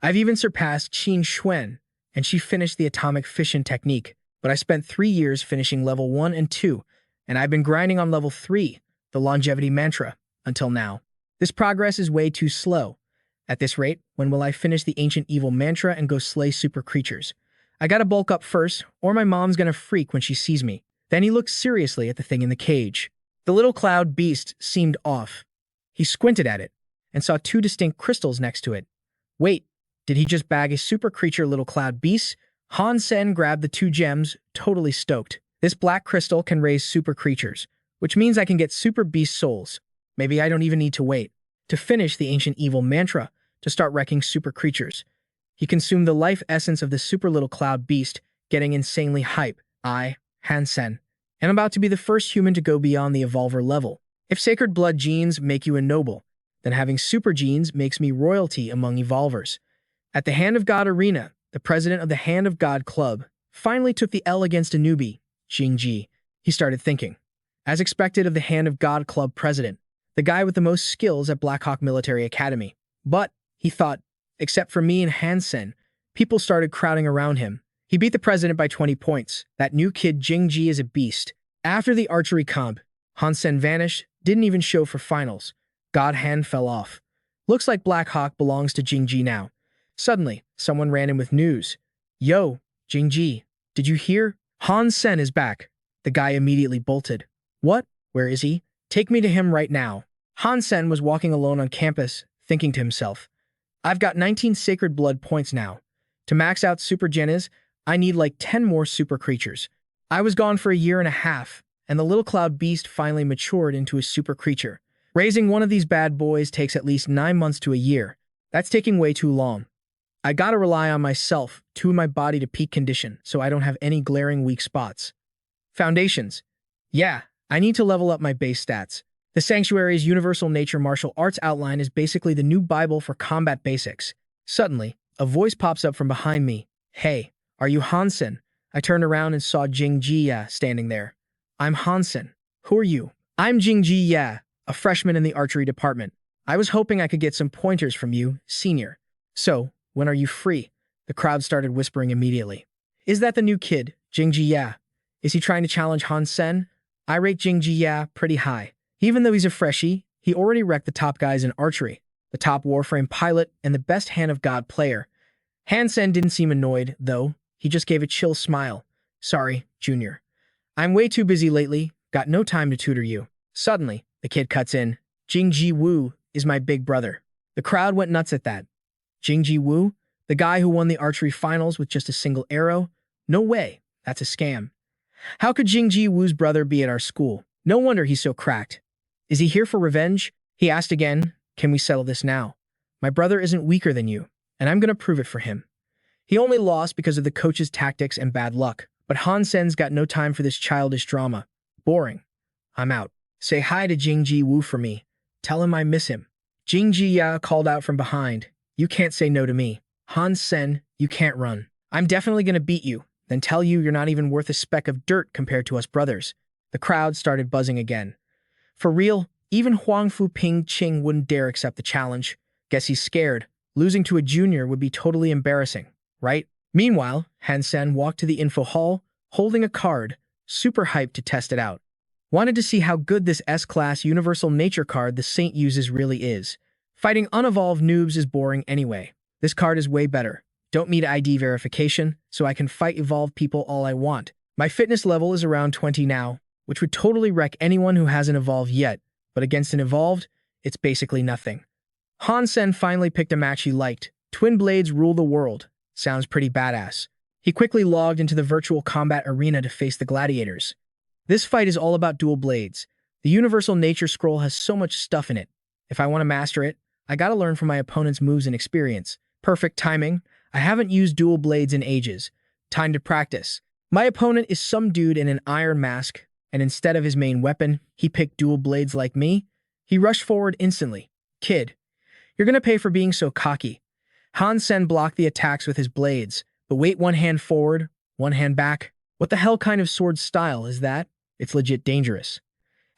I've even surpassed Qin Xuan, and she finished the atomic fission technique, but I spent 3 years finishing level 1 and 2, and I've been grinding on level 3, the longevity mantra, until now. This progress is way too slow. At this rate, when will I finish the ancient evil mantra and go slay super creatures? I gotta bulk up first, or my mom's gonna freak when she sees me. Then he looked seriously at the thing in the cage. The little cloud beast seemed off. He squinted at it, and saw 2 distinct crystals next to it. Wait, did he just bag a super creature little cloud beast? Han Sen grabbed the 2 gems, totally stoked. This black crystal can raise super creatures, which means I can get super beast souls. Maybe I don't even need to wait to finish the ancient evil mantra to start wrecking super creatures. He consumed the life essence of the super little cloud beast, getting insanely hype. I, Han Sen, am about to be the first human to go beyond the evolver level. If sacred blood genes make you a noble, then having super genes makes me royalty among evolvers. At the Hand of God Arena, the president of the Hand of God Club finally took the L against a newbie, Jingji. He started thinking. As expected of the Hand of God Club president, the guy with the most skills at Black Hawk Military Academy. But, he thought, except for me and Han Sen, people started crowding around him. He beat the president by 20 points. That new kid Jingji is a beast. After the archery comp, Han Sen vanished, didn't even show for finals. God Hand fell off. Looks like Black Hawk belongs to Jingji now. Suddenly, someone ran in with news. Yo, Jingji, did you hear? Han Sen is back. The guy immediately bolted. What? Where is he? Take me to him right now. Han Sen was walking alone on campus, thinking to himself, I've got 19 sacred blood points now. To max out super genas, I need like 10 more super creatures. I was gone for a year and a half, and the little cloud beast finally matured into a super creature. Raising one of these bad boys takes at least 9 months to a year. That's taking way too long. I gotta rely on myself, tune my body to peak condition, so I don't have any glaring weak spots. Foundations. Yeah, I need to level up my base stats. The Sanctuary's Universal Nature Martial Arts outline is basically the new Bible for combat basics. Suddenly, a voice pops up from behind me. Hey, are you Han Sen? I turned around and saw Jingji standing there. I'm Han Sen. Who are you? I'm Jingji, a freshman in the archery department. I was hoping I could get some pointers from you, senior. So, when are you free? The crowd started whispering immediately. Is that the new kid, Jingji? Is he trying to challenge Han Sen? I rate Jingji pretty high. Even though he's a freshie, he already wrecked the top guys in archery, the top Warframe pilot, and the best Hand of God player. Han Sen didn't seem annoyed, though. He just gave a chill smile. Sorry, Junior. I'm way too busy lately, got no time to tutor you. Suddenly, the kid cuts in. Jingji Wu is my big brother. The crowd went nuts at that. Jingji Wu? The guy who won the archery finals with just a single arrow? No way, that's a scam. How could Jingji Wu's brother be at our school? No wonder he's so cracked. Is he here for revenge? He asked again. Can we settle this now? My brother isn't weaker than you, and I'm gonna prove it for him. He only lost because of the coach's tactics and bad luck, but Han Sen's got no time for this childish drama. Boring. I'm out. Say hi to Jingji Wu for me. Tell him I miss him. Jing Ji called out from behind. You can't say no to me. Han Sen, you can't run. I'm definitely gonna beat you, then tell you you're not even worth a speck of dirt compared to us brothers. The crowd started buzzing again. For real, even Huang Fu Ping Ching wouldn't dare accept the challenge. Guess he's scared. Losing to a junior would be totally embarrassing, right? Meanwhile, Han Sen walked to the info hall, holding a card, super hyped to test it out. Wanted to see how good this S-Class Universal Nature card the Saint uses really is. Fighting unevolved noobs is boring anyway. This card is way better. Don't need ID verification, so I can fight evolved people all I want. My fitness level is around 20 now, which would totally wreck anyone who hasn't evolved yet, but against an evolved, it's basically nothing. Han Sen finally picked a match he liked. Twin Blades Rule the World. Sounds pretty badass. He quickly logged into the virtual combat arena to face the gladiators. This fight is all about dual blades. The Universal Nature Scroll has so much stuff in it. If I want to master it, I gotta learn from my opponent's moves and experience. Perfect timing. I haven't used dual blades in ages. Time to practice. My opponent is some dude in an iron mask, and instead of his main weapon, he picked dual blades like me. He rushed forward instantly. Kid, you're gonna pay for being so cocky. Han Sen blocked the attacks with his blades, but wait, one hand forward, one hand back. What the hell kind of sword style is that? It's legit dangerous.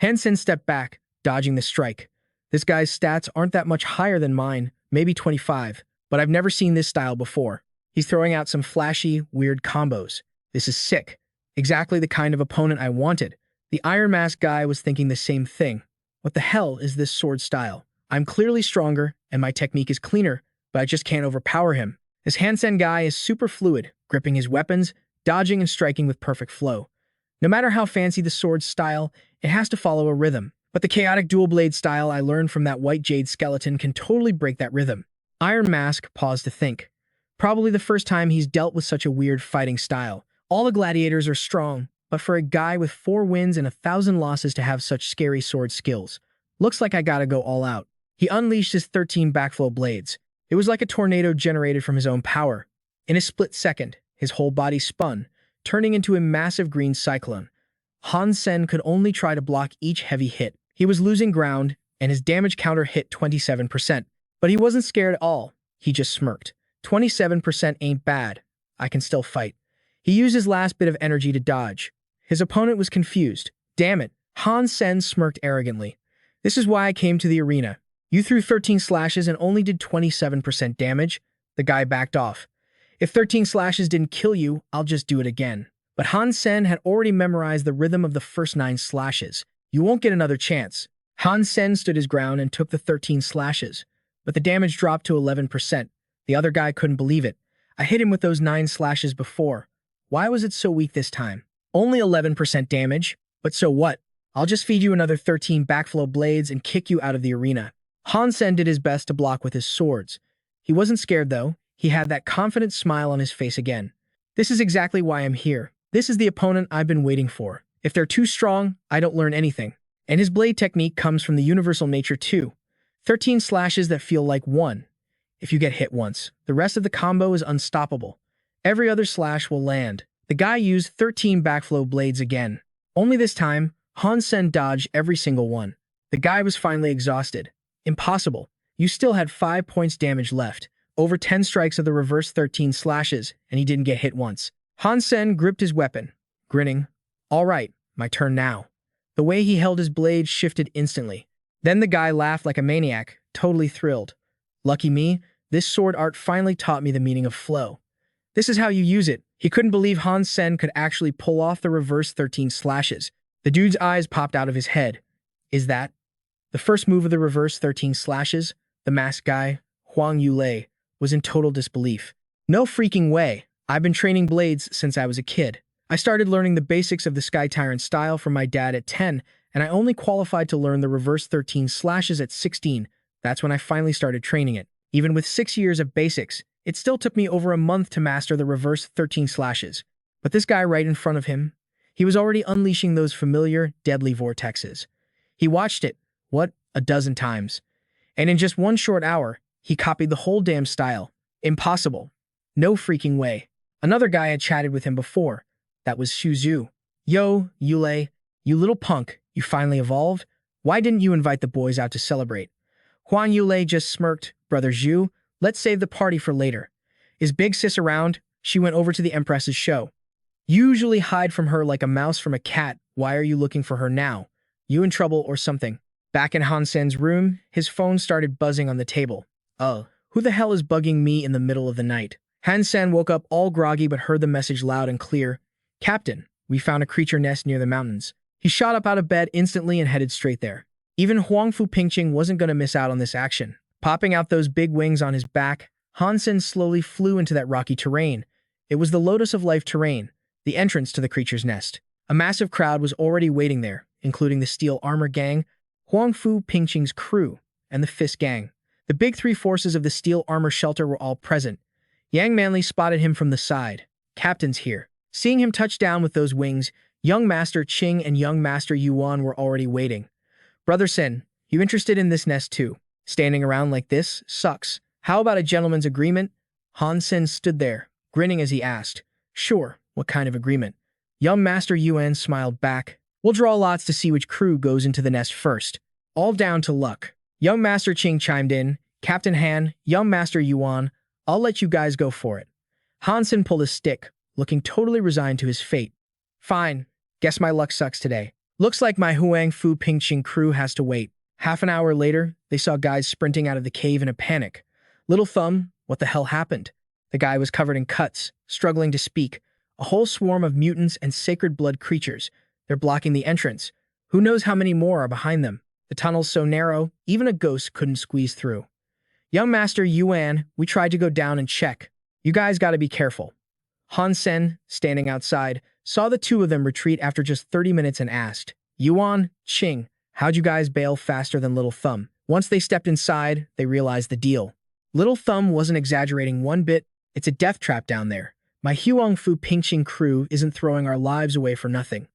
Han Sen stepped back, dodging the strike. This guy's stats aren't that much higher than mine, maybe 25, but I've never seen this style before. He's throwing out some flashy, weird combos. This is sick. Exactly the kind of opponent I wanted. The Iron Mask guy was thinking the same thing. What the hell is this sword style? I'm clearly stronger, and my technique is cleaner, but I just can't overpower him. This Han Sen guy is super fluid, gripping his weapons, dodging and striking with perfect flow. No matter how fancy the sword style, it has to follow a rhythm. But the chaotic dual blade style I learned from that white jade skeleton can totally break that rhythm. Iron Mask paused to think. Probably the first time he's dealt with such a weird fighting style. All the gladiators are strong, but for a guy with 4 wins and 1,000 losses to have such scary sword skills, looks like I gotta go all out. He unleashed his 13 backflow blades. It was like a tornado generated from his own power. In a split second, his whole body spun, turning into a massive green cyclone. Han Sen could only try to block each heavy hit. He was losing ground, and his damage counter hit 27%. But he wasn't scared at all. He just smirked. 27% ain't bad. I can still fight. He used his last bit of energy to dodge. His opponent was confused. Damn it. Han Sen smirked arrogantly. This is why I came to the arena. You threw 13 slashes and only did 27% damage. The guy backed off. If 13 slashes didn't kill you, I'll just do it again. But Han Sen had already memorized the rhythm of the first 9 slashes. You won't get another chance. Han Sen stood his ground and took the 13 slashes, but the damage dropped to 11%. The other guy couldn't believe it. I hit him with those 9 slashes before. Why was it so weak this time? Only 11% damage, but so what? I'll just feed you another 13 backflow blades and kick you out of the arena. Han Sen did his best to block with his swords. He wasn't scared though. He had that confident smile on his face again. This is exactly why I'm here. This is the opponent I've been waiting for. If they're too strong, I don't learn anything. And his blade technique comes from the Universal Nature too. 13 slashes that feel like 1. If you get hit once, the rest of the combo is unstoppable. Every other slash will land. The guy used 13 backflow blades again. Only this time, Han Sen dodged every single one. The guy was finally exhausted. Impossible. You still had 5 points damage left. Over 10 strikes of the reverse 13 slashes, and he didn't get hit once. Han Sen gripped his weapon, grinning. All right, my turn now. The way he held his blade shifted instantly. Then the guy laughed like a maniac, totally thrilled. Lucky me, this sword art finally taught me the meaning of flow. This is how you use it. He couldn't believe Han Sen could actually pull off the reverse 13 slashes. The dude's eyes popped out of his head. Is that the first move of the reverse 13 slashes? The masked guy, Huang Yulei, was in total disbelief. No freaking way. I've been training blades since I was a kid. I started learning the basics of the Sky Tyrant style from my dad at 10, and I only qualified to learn the reverse 13 slashes at 16. That's when I finally started training it. Even with 6 years of basics, it still took me over a month to master the reverse 13 slashes. But this guy right in front of him, he was already unleashing those familiar, deadly vortexes. He watched it, a dozen times. And in just one short hour, he copied the whole damn style. Impossible. No freaking way. Another guy had chatted with him before. That was Shu Zhu. Yo, Yulei, you little punk, you finally evolved? Why didn't you invite the boys out to celebrate? Huan Yulei just smirked. Brother Zhu, let's save the party for later. Is Big Sis around? She went over to the Empress's show. You usually hide from her like a mouse from a cat. Why are you looking for her now? You in trouble or something? Back in Han Sen's room, his phone started buzzing on the table. Oh, who the hell is bugging me in the middle of the night? Han Sen woke up all groggy but heard the message loud and clear. Captain, we found a creature nest near the mountains. He shot up out of bed instantly and headed straight there. Even Huang Fu Pingqing wasn't going to miss out on this action. Popping out those big wings on his back, Han Sen slowly flew into that rocky terrain. It was the Lotus of Life terrain, the entrance to the creature's nest. A massive crowd was already waiting there, including the Steel Armor Gang, Huang Fu Pingqing's crew, and the Fist Gang. The big three forces of the Steel Armor Shelter were all present. Yang Manly spotted him from the side. Captain's here. Seeing him touch down with those wings, young Master Qing and young Master Yuan were already waiting. Brother Sen, you interested in this nest too? Standing around like this sucks. How about a gentleman's agreement? Han Sen stood there, grinning as he asked. Sure, what kind of agreement? Young Master Yuan smiled back. We'll draw lots to see which crew goes into the nest first. All down to luck. Young Master Qing chimed in. Captain Han, young Master Yuan, I'll let you guys go for it. Han Sen pulled his stick, looking totally resigned to his fate. Fine. Guess my luck sucks today. Looks like my Huang Fu Pingqing crew has to wait. Half an hour later, they saw guys sprinting out of the cave in a panic. Little Thumb, what the hell happened? The guy was covered in cuts, struggling to speak. A whole swarm of mutants and sacred blood creatures. They're blocking the entrance. Who knows how many more are behind them? The tunnel's so narrow, even a ghost couldn't squeeze through. Young Master Yuan, we tried to go down and check. You guys gotta be careful. Han Sen, standing outside, saw the two of them retreat after just 30 minutes and asked, Yuan, Qing, how'd you guys bail faster than Little Thumb? Once they stepped inside, they realized the deal. Little Thumb wasn't exaggerating one bit. It's a death trap down there. My Huang Fu Pingqing crew isn't throwing our lives away for nothing.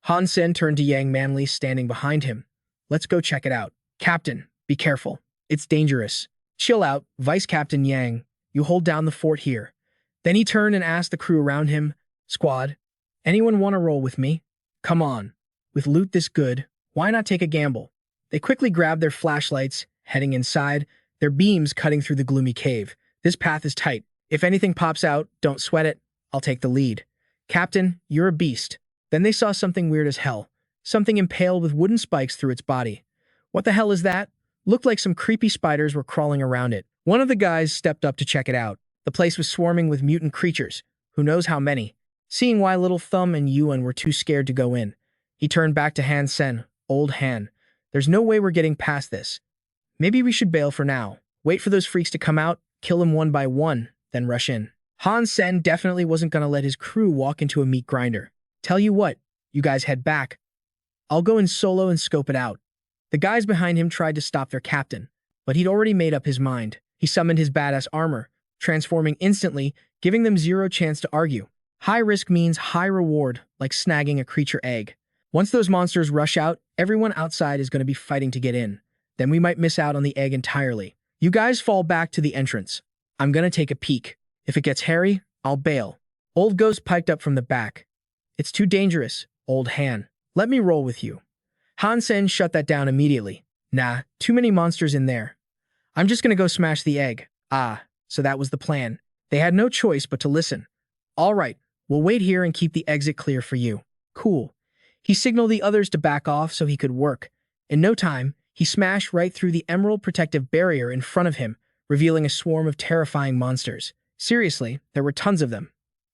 Han Sen turned to Yang Manly standing behind him. Let's go check it out. Captain, be careful. It's dangerous. Chill out, Vice Captain Yang. You hold down the fort here. Then he turned and asked the crew around him, Squad, anyone want to roll with me? Come on. With loot this good, why not take a gamble? They quickly grabbed their flashlights, heading inside, their beams cutting through the gloomy cave. This path is tight. If anything pops out, don't sweat it. I'll take the lead. Captain, you're a beast. Then they saw something weird as hell. Something impaled with wooden spikes through its body. What the hell is that? Looked like some creepy spiders were crawling around it. One of the guys stepped up to check it out. The place was swarming with mutant creatures. Who knows how many? Seeing why Little Thumb and Yuan were too scared to go in, he turned back to Han Sen. Old Han, there's no way we're getting past this. Maybe we should bail for now. Wait for those freaks to come out, kill them one by one, then rush in. Han Sen definitely wasn't going to let his crew walk into a meat grinder. Tell you what, you guys head back. I'll go in solo and scope it out. The guys behind him tried to stop their captain, but he'd already made up his mind. He summoned his badass armor, transforming instantly, giving them zero chance to argue. High risk means high reward, like snagging a creature egg. Once those monsters rush out, everyone outside is going to be fighting to get in. Then we might miss out on the egg entirely. You guys fall back to the entrance. I'm going to take a peek. If it gets hairy, I'll bail. Old Ghost piped up from the back. It's too dangerous, Old Han. Let me roll with you. Han Sen shut that down immediately. Nah, too many monsters in there. I'm just going to go smash the egg. Ah, so that was the plan. They had no choice but to listen. All right, we'll wait here and keep the exit clear for you. Cool. He signaled the others to back off so he could work. In no time, he smashed right through the emerald protective barrier in front of him, revealing a swarm of terrifying monsters. Seriously, there were tons of them.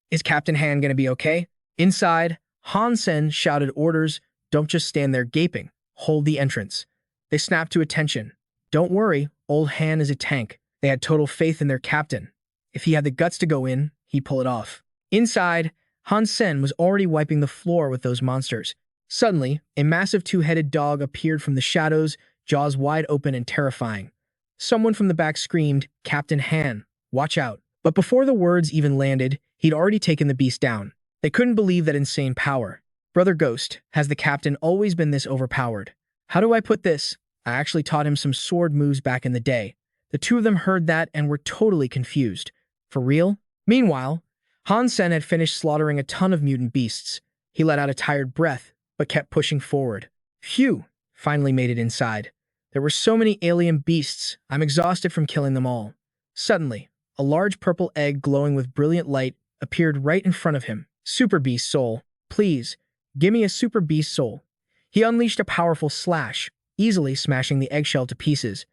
Is Captain Han going to be okay? Inside, Han Sen shouted orders. Don't just stand there gaping. Hold the entrance. They snapped to attention. Don't worry, Old Han is a tank. They had total faith in their captain. If he had the guts to go in, he'd pull it off. Inside, Han Sen was already wiping the floor with those monsters. Suddenly, a massive two-headed dog appeared from the shadows, jaws wide open and terrifying. Someone from the back screamed, Captain Han, watch out. But before the words even landed, he'd already taken the beast down. They couldn't believe that insane power. Brother Ghost, has the captain always been this overpowered? How do I put this? I actually taught him some sword moves back in the day. The two of them heard that and were totally confused. For real? Meanwhile, Han Sen had finished slaughtering a ton of mutant beasts. He let out a tired breath, but kept pushing forward. Phew, finally made it inside. There were so many alien beasts, I'm exhausted from killing them all. Suddenly, a large purple egg glowing with brilliant light appeared right in front of him. Super Beast Soul, please, give me a Super Beast Soul. He unleashed a powerful slash, easily smashing the eggshell to pieces.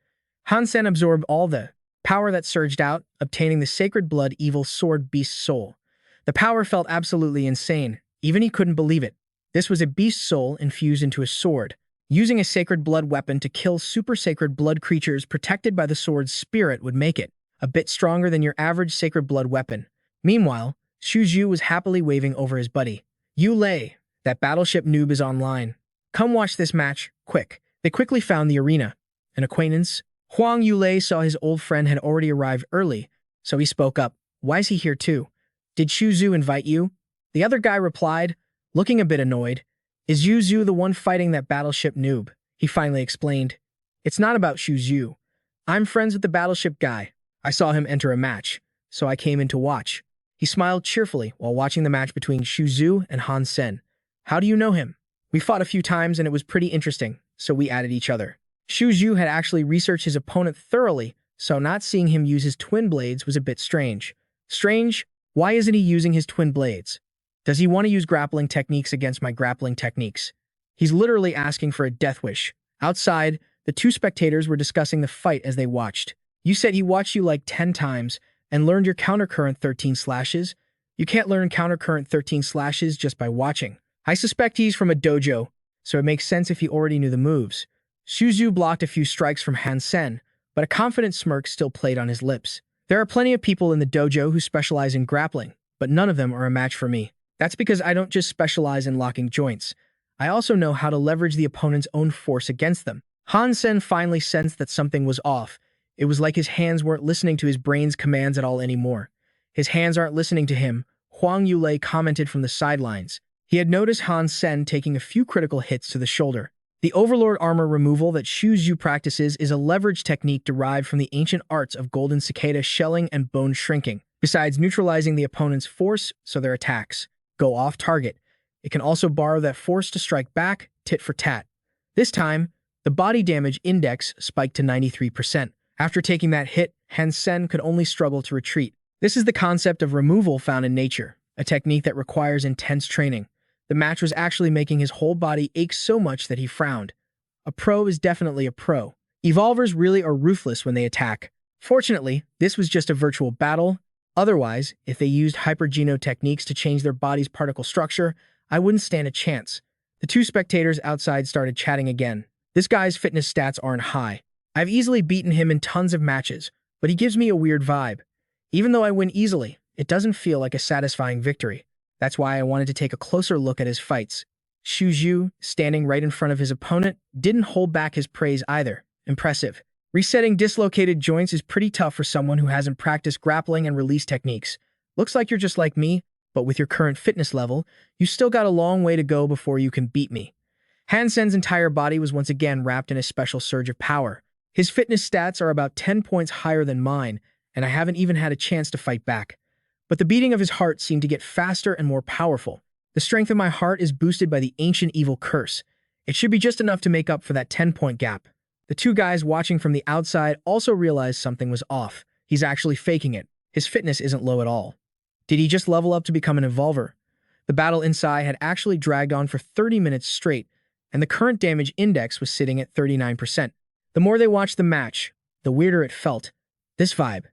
Han Sen absorbed all the power that surged out, obtaining the Sacred Blood Evil Sword Beast Soul. The power felt absolutely insane, even he couldn't believe it. This was a beast soul infused into a sword. Using a sacred blood weapon to kill super sacred blood creatures protected by the sword's spirit would make it a bit stronger than your average sacred blood weapon. Meanwhile, Xu Zhu was happily waving over his buddy. Yu Lei, that battleship noob is online. Come watch this match, quick. They quickly found the arena. An acquaintance? Huang Yulei saw his old friend had already arrived early, so he spoke up. Why is he here too? Did Xu Zhu invite you? The other guy replied, looking a bit annoyed. Is Yu Zhu the one fighting that battleship noob? He finally explained. It's not about Xu Zhu. I'm friends with the battleship guy. I saw him enter a match, so I came in to watch. He smiled cheerfully while watching the match between Xu Zhu and Han Sen. How do you know him? We fought a few times and it was pretty interesting, so we added each other. Xu Zhu had actually researched his opponent thoroughly, so not seeing him use his twin blades was a bit strange. Strange? Why isn't he using his twin blades? Does he want to use grappling techniques against my grappling techniques? He's literally asking for a death wish. Outside, the two spectators were discussing the fight as they watched. You said he watched you like 10 times and learned your countercurrent 13 slashes? You can't learn countercurrent 13 slashes just by watching. I suspect he's from a dojo, so it makes sense if he already knew the moves. Xu Zhu blocked a few strikes from Han Sen, but a confident smirk still played on his lips. There are plenty of people in the dojo who specialize in grappling, but none of them are a match for me. That's because I don't just specialize in locking joints. I also know how to leverage the opponent's own force against them. Han Sen finally sensed that something was off. It was like his hands weren't listening to his brain's commands at all anymore. His hands aren't listening to him, Huang Yulei commented from the sidelines. He had noticed Han Sen taking a few critical hits to the shoulder. The Overlord armor removal that Xu Zhu practices is a leverage technique derived from the ancient arts of golden cicada shelling and bone shrinking. Besides neutralizing the opponent's force so their attacks go off target, it can also borrow that force to strike back, tit for tat. This time, the body damage index spiked to 93%. After taking that hit, Han Sen could only struggle to retreat. This is the concept of removal found in nature, a technique that requires intense training. The match was actually making his whole body ache so much that he frowned. A pro is definitely a pro. Evolvers really are ruthless when they attack. Fortunately, this was just a virtual battle. Otherwise, if they used hypergeno techniques to change their body's particle structure, I wouldn't stand a chance. The two spectators outside started chatting again. This guy's fitness stats aren't high. I've easily beaten him in tons of matches, but he gives me a weird vibe. Even though I win easily, it doesn't feel like a satisfying victory. That's why I wanted to take a closer look at his fights. Xu Zhu, standing right in front of his opponent, didn't hold back his praise either. Impressive. Resetting dislocated joints is pretty tough for someone who hasn't practiced grappling and release techniques. Looks like you're just like me, but with your current fitness level, you still got a long way to go before you can beat me. Han Sen's entire body was once again wrapped in a special surge of power. His fitness stats are about 10 points higher than mine, and I haven't even had a chance to fight back. But the beating of his heart seemed to get faster and more powerful. The strength of my heart is boosted by the ancient evil curse. It should be just enough to make up for that 10-point gap. The two guys watching from the outside also realized something was off. He's actually faking it. His fitness isn't low at all. Did he just level up to become an evolver? The battle inside had actually dragged on for 30 minutes straight, and the current damage index was sitting at 39%. The more they watched the match, the weirder it felt. This vibe.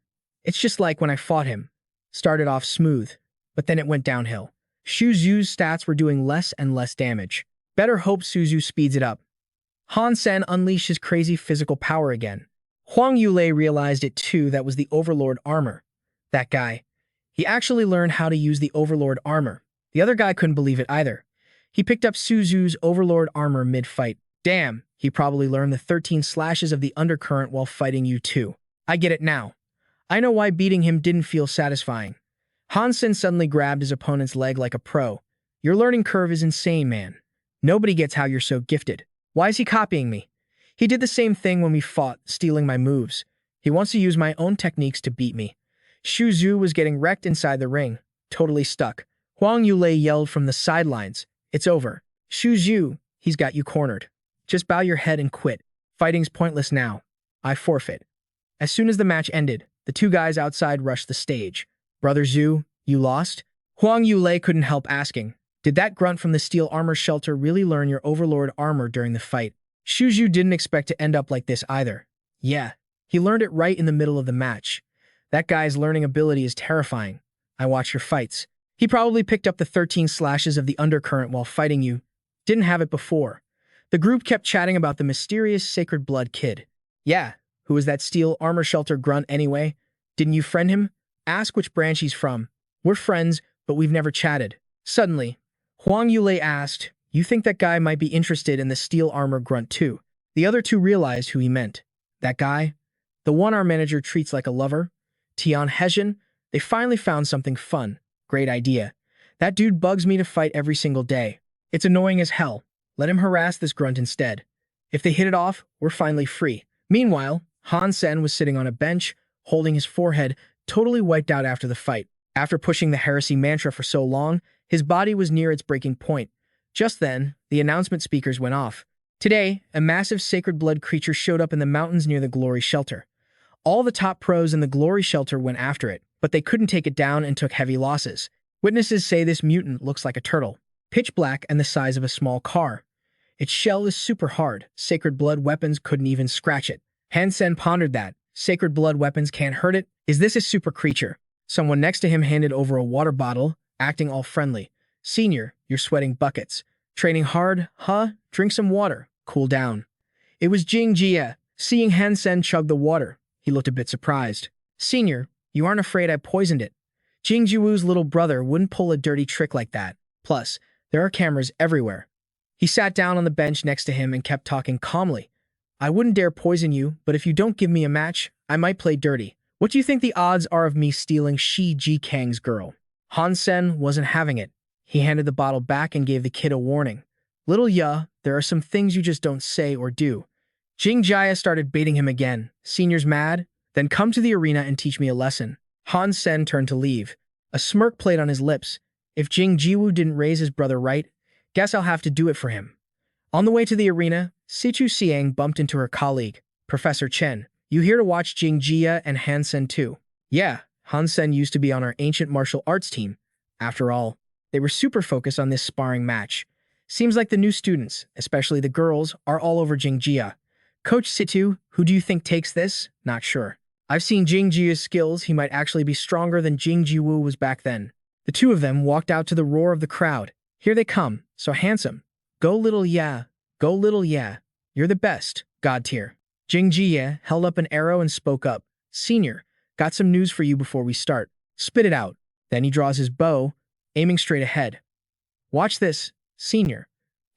It's just like when I fought him. Started off smooth, but then it went downhill. Xu Zhu's stats were doing less and less damage. Better hope Xu Zhu speeds it up. Han Sen unleashed his crazy physical power again. Huang Yulei realized it too. That was the Overlord armor. That guy. He actually learned how to use the Overlord armor. The other guy couldn't believe it either. He picked up Xu Zhu's Overlord armor mid-fight. Damn, he probably learned the 13 slashes of the undercurrent while fighting you too. I get it now. I know why beating him didn't feel satisfying. Han Sen suddenly grabbed his opponent's leg like a pro. Your learning curve is insane, man. Nobody gets how you're so gifted. Why is he copying me? He did the same thing when we fought, stealing my moves. He wants to use my own techniques to beat me. Xu Zhu was getting wrecked inside the ring, totally stuck. Huang Yulei yelled from the sidelines, "It's over. Xu Zhu, he's got you cornered." Just bow your head and quit. Fighting's pointless now. I forfeit. As soon as the match ended, the two guys outside rushed the stage. Brother Zhu, you lost? Huang Yulei couldn't help asking. Did that grunt from the steel armor shelter really learn your overlord armor during the fight? Shu Zhu didn't expect to end up like this either. Yeah, he learned it right in the middle of the match. That guy's learning ability is terrifying. I watch your fights. He probably picked up the 13 slashes of the undercurrent while fighting you. Didn't have it before. The group kept chatting about the mysterious sacred blood kid. Yeah, who is that steel armor shelter grunt anyway? Didn't you friend him? Ask which branch he's from. We're friends, but we've never chatted. Suddenly, Huang Yulei asked, you think that guy might be interested in the steel armor grunt too? The other two realized who he meant. That guy? The one our manager treats like a lover? Tian Hezhen? They finally found something fun. Great idea. That dude bugs me to fight every single day. It's annoying as hell. Let him harass this grunt instead. If they hit it off, we're finally free. Meanwhile, Han Sen was sitting on a bench, holding his forehead, totally wiped out after the fight. After pushing the heresy mantra for so long, his body was near its breaking point. Just then, the announcement speakers went off. Today, a massive sacred blood creature showed up in the mountains near the Glory Shelter. All the top pros in the Glory Shelter went after it, but they couldn't take it down and took heavy losses. Witnesses say this mutant looks like a turtle, pitch black and the size of a small car. Its shell is super hard. Sacred blood weapons couldn't even scratch it. Han Sen pondered that. Sacred blood weapons can't hurt it? Is this a super creature? Someone next to him handed over a water bottle, acting all friendly. Senior, you're sweating buckets. Training hard, huh? Drink some water. Cool down. It was Jing Jia. Seeing Han Sen chug the water, he looked a bit surprised. Senior, you aren't afraid I poisoned it? Jing Jiwu's little brother wouldn't pull a dirty trick like that. Plus, there are cameras everywhere. He sat down on the bench next to him and kept talking calmly. I wouldn't dare poison you, but if you don't give me a match, I might play dirty. What do you think the odds are of me stealing Shi Jikang's girl? Han Sen wasn't having it. He handed the bottle back and gave the kid a warning. Little Ya, there are some things you just don't say or do. Jing Jia started baiting him again. Senior's mad? Then come to the arena and teach me a lesson. Han Sen turned to leave. A smirk played on his lips. If Jing Jiwu didn't raise his brother right, guess I'll have to do it for him. On the way to the arena, Sichu Xiang bumped into her colleague, Professor Chen. You here to watch Jing Jia and Han Sen too? Yeah, Han Sen used to be on our ancient martial arts team. After all, they were super focused on this sparring match. Seems like the new students, especially the girls, are all over Jing Jia. Coach Situ, who do you think takes this? Not sure. I've seen Jing Jia's skills. He might actually be stronger than Jing Jiwu was back then. The two of them walked out to the roar of the crowd. Here they come, so handsome. Go little Ya. Go little Ya. You're the best, God tier. Jing Jia held up an arrow and spoke up. Senior, got some news for you before we start. Spit it out. Then he draws his bow, aiming straight ahead. Watch this, Senior.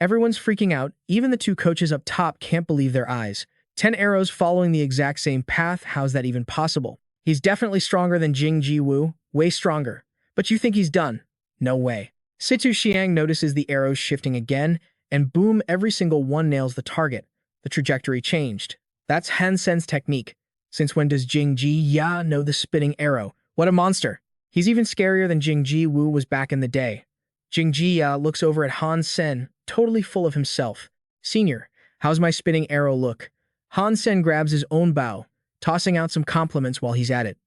Everyone's freaking out. Even the two coaches up top can't believe their eyes. 10 arrows following the exact same path. How's that even possible? He's definitely stronger than Jing Jiwu. Way stronger. But you think he's done? No way. Situ Xiang notices the arrows shifting again, and boom, every single one nails the target. The trajectory changed. That's Han Sen's technique. Since when does Jing Ji Ya know the spinning arrow? What a monster. He's even scarier than Jing Ji Wu was back in the day. Jing Ji Ya looks over at Han Sen, totally full of himself. Senior, how's my spinning arrow look? Han Sen grabs his own bow, tossing out some compliments while he's at it.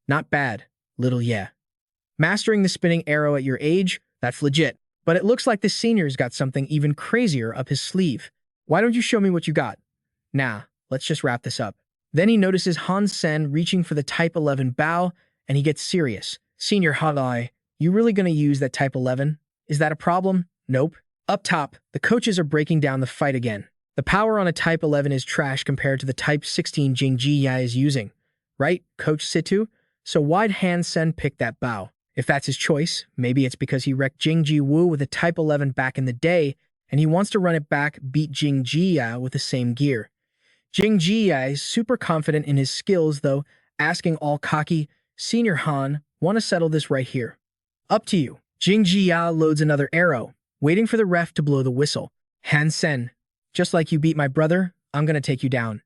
Not bad, little Ya. Mastering the spinning arrow at your age? That's legit. But it looks like the senior's got something even crazier up his sleeve. Why don't you show me what you got? Nah, let's just wrap this up. Then he notices Han Sen reaching for the Type 11 bow, and he gets serious. Senior Hadai, you really gonna use that Type 11? Is that a problem? Nope. Up top, the coaches are breaking down the fight again. The power on a Type 11 is trash compared to the Type 16 Jing Ji Ya is using. Right, Coach Situ? So why'd Han Sen pick that bow? If that's his choice, maybe it's because he wrecked Jing Ji Wu with a Type 11 back in the day, and he wants to run it back, beat Jing Ji Ya with the same gear. Jing Ji Ya is super confident in his skills, though, asking all cocky, Senior Han, want to settle this right here? Up to you. Jing Ji Ya loads another arrow, waiting for the ref to blow the whistle. Han Sen, just like you beat my brother, I'm gonna take you down.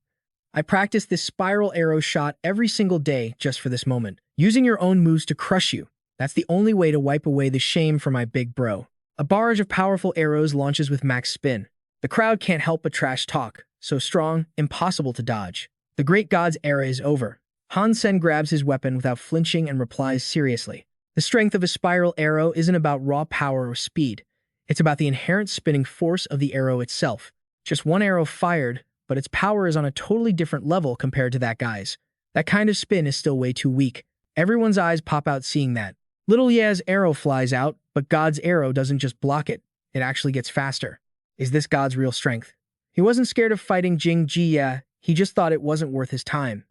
I practice this spiral arrow shot every single day just for this moment. Using your own moves to crush you. That's the only way to wipe away the shame for my big bro. A barrage of powerful arrows launches with max spin. The crowd can't help but trash talk. So strong, impossible to dodge. The great god's era is over. Han Sen grabs his weapon without flinching and replies seriously. The strength of a spiral arrow isn't about raw power or speed. It's about the inherent spinning force of the arrow itself. Just one arrow fired, but its power is on a totally different level compared to that guy's. That kind of spin is still way too weak. Everyone's eyes pop out seeing that. Little Ye's arrow flies out, but God's arrow doesn't just block it. It actually gets faster. Is this God's real strength? He wasn't scared of fighting Jing Ji Ye, he just thought it wasn't worth his time.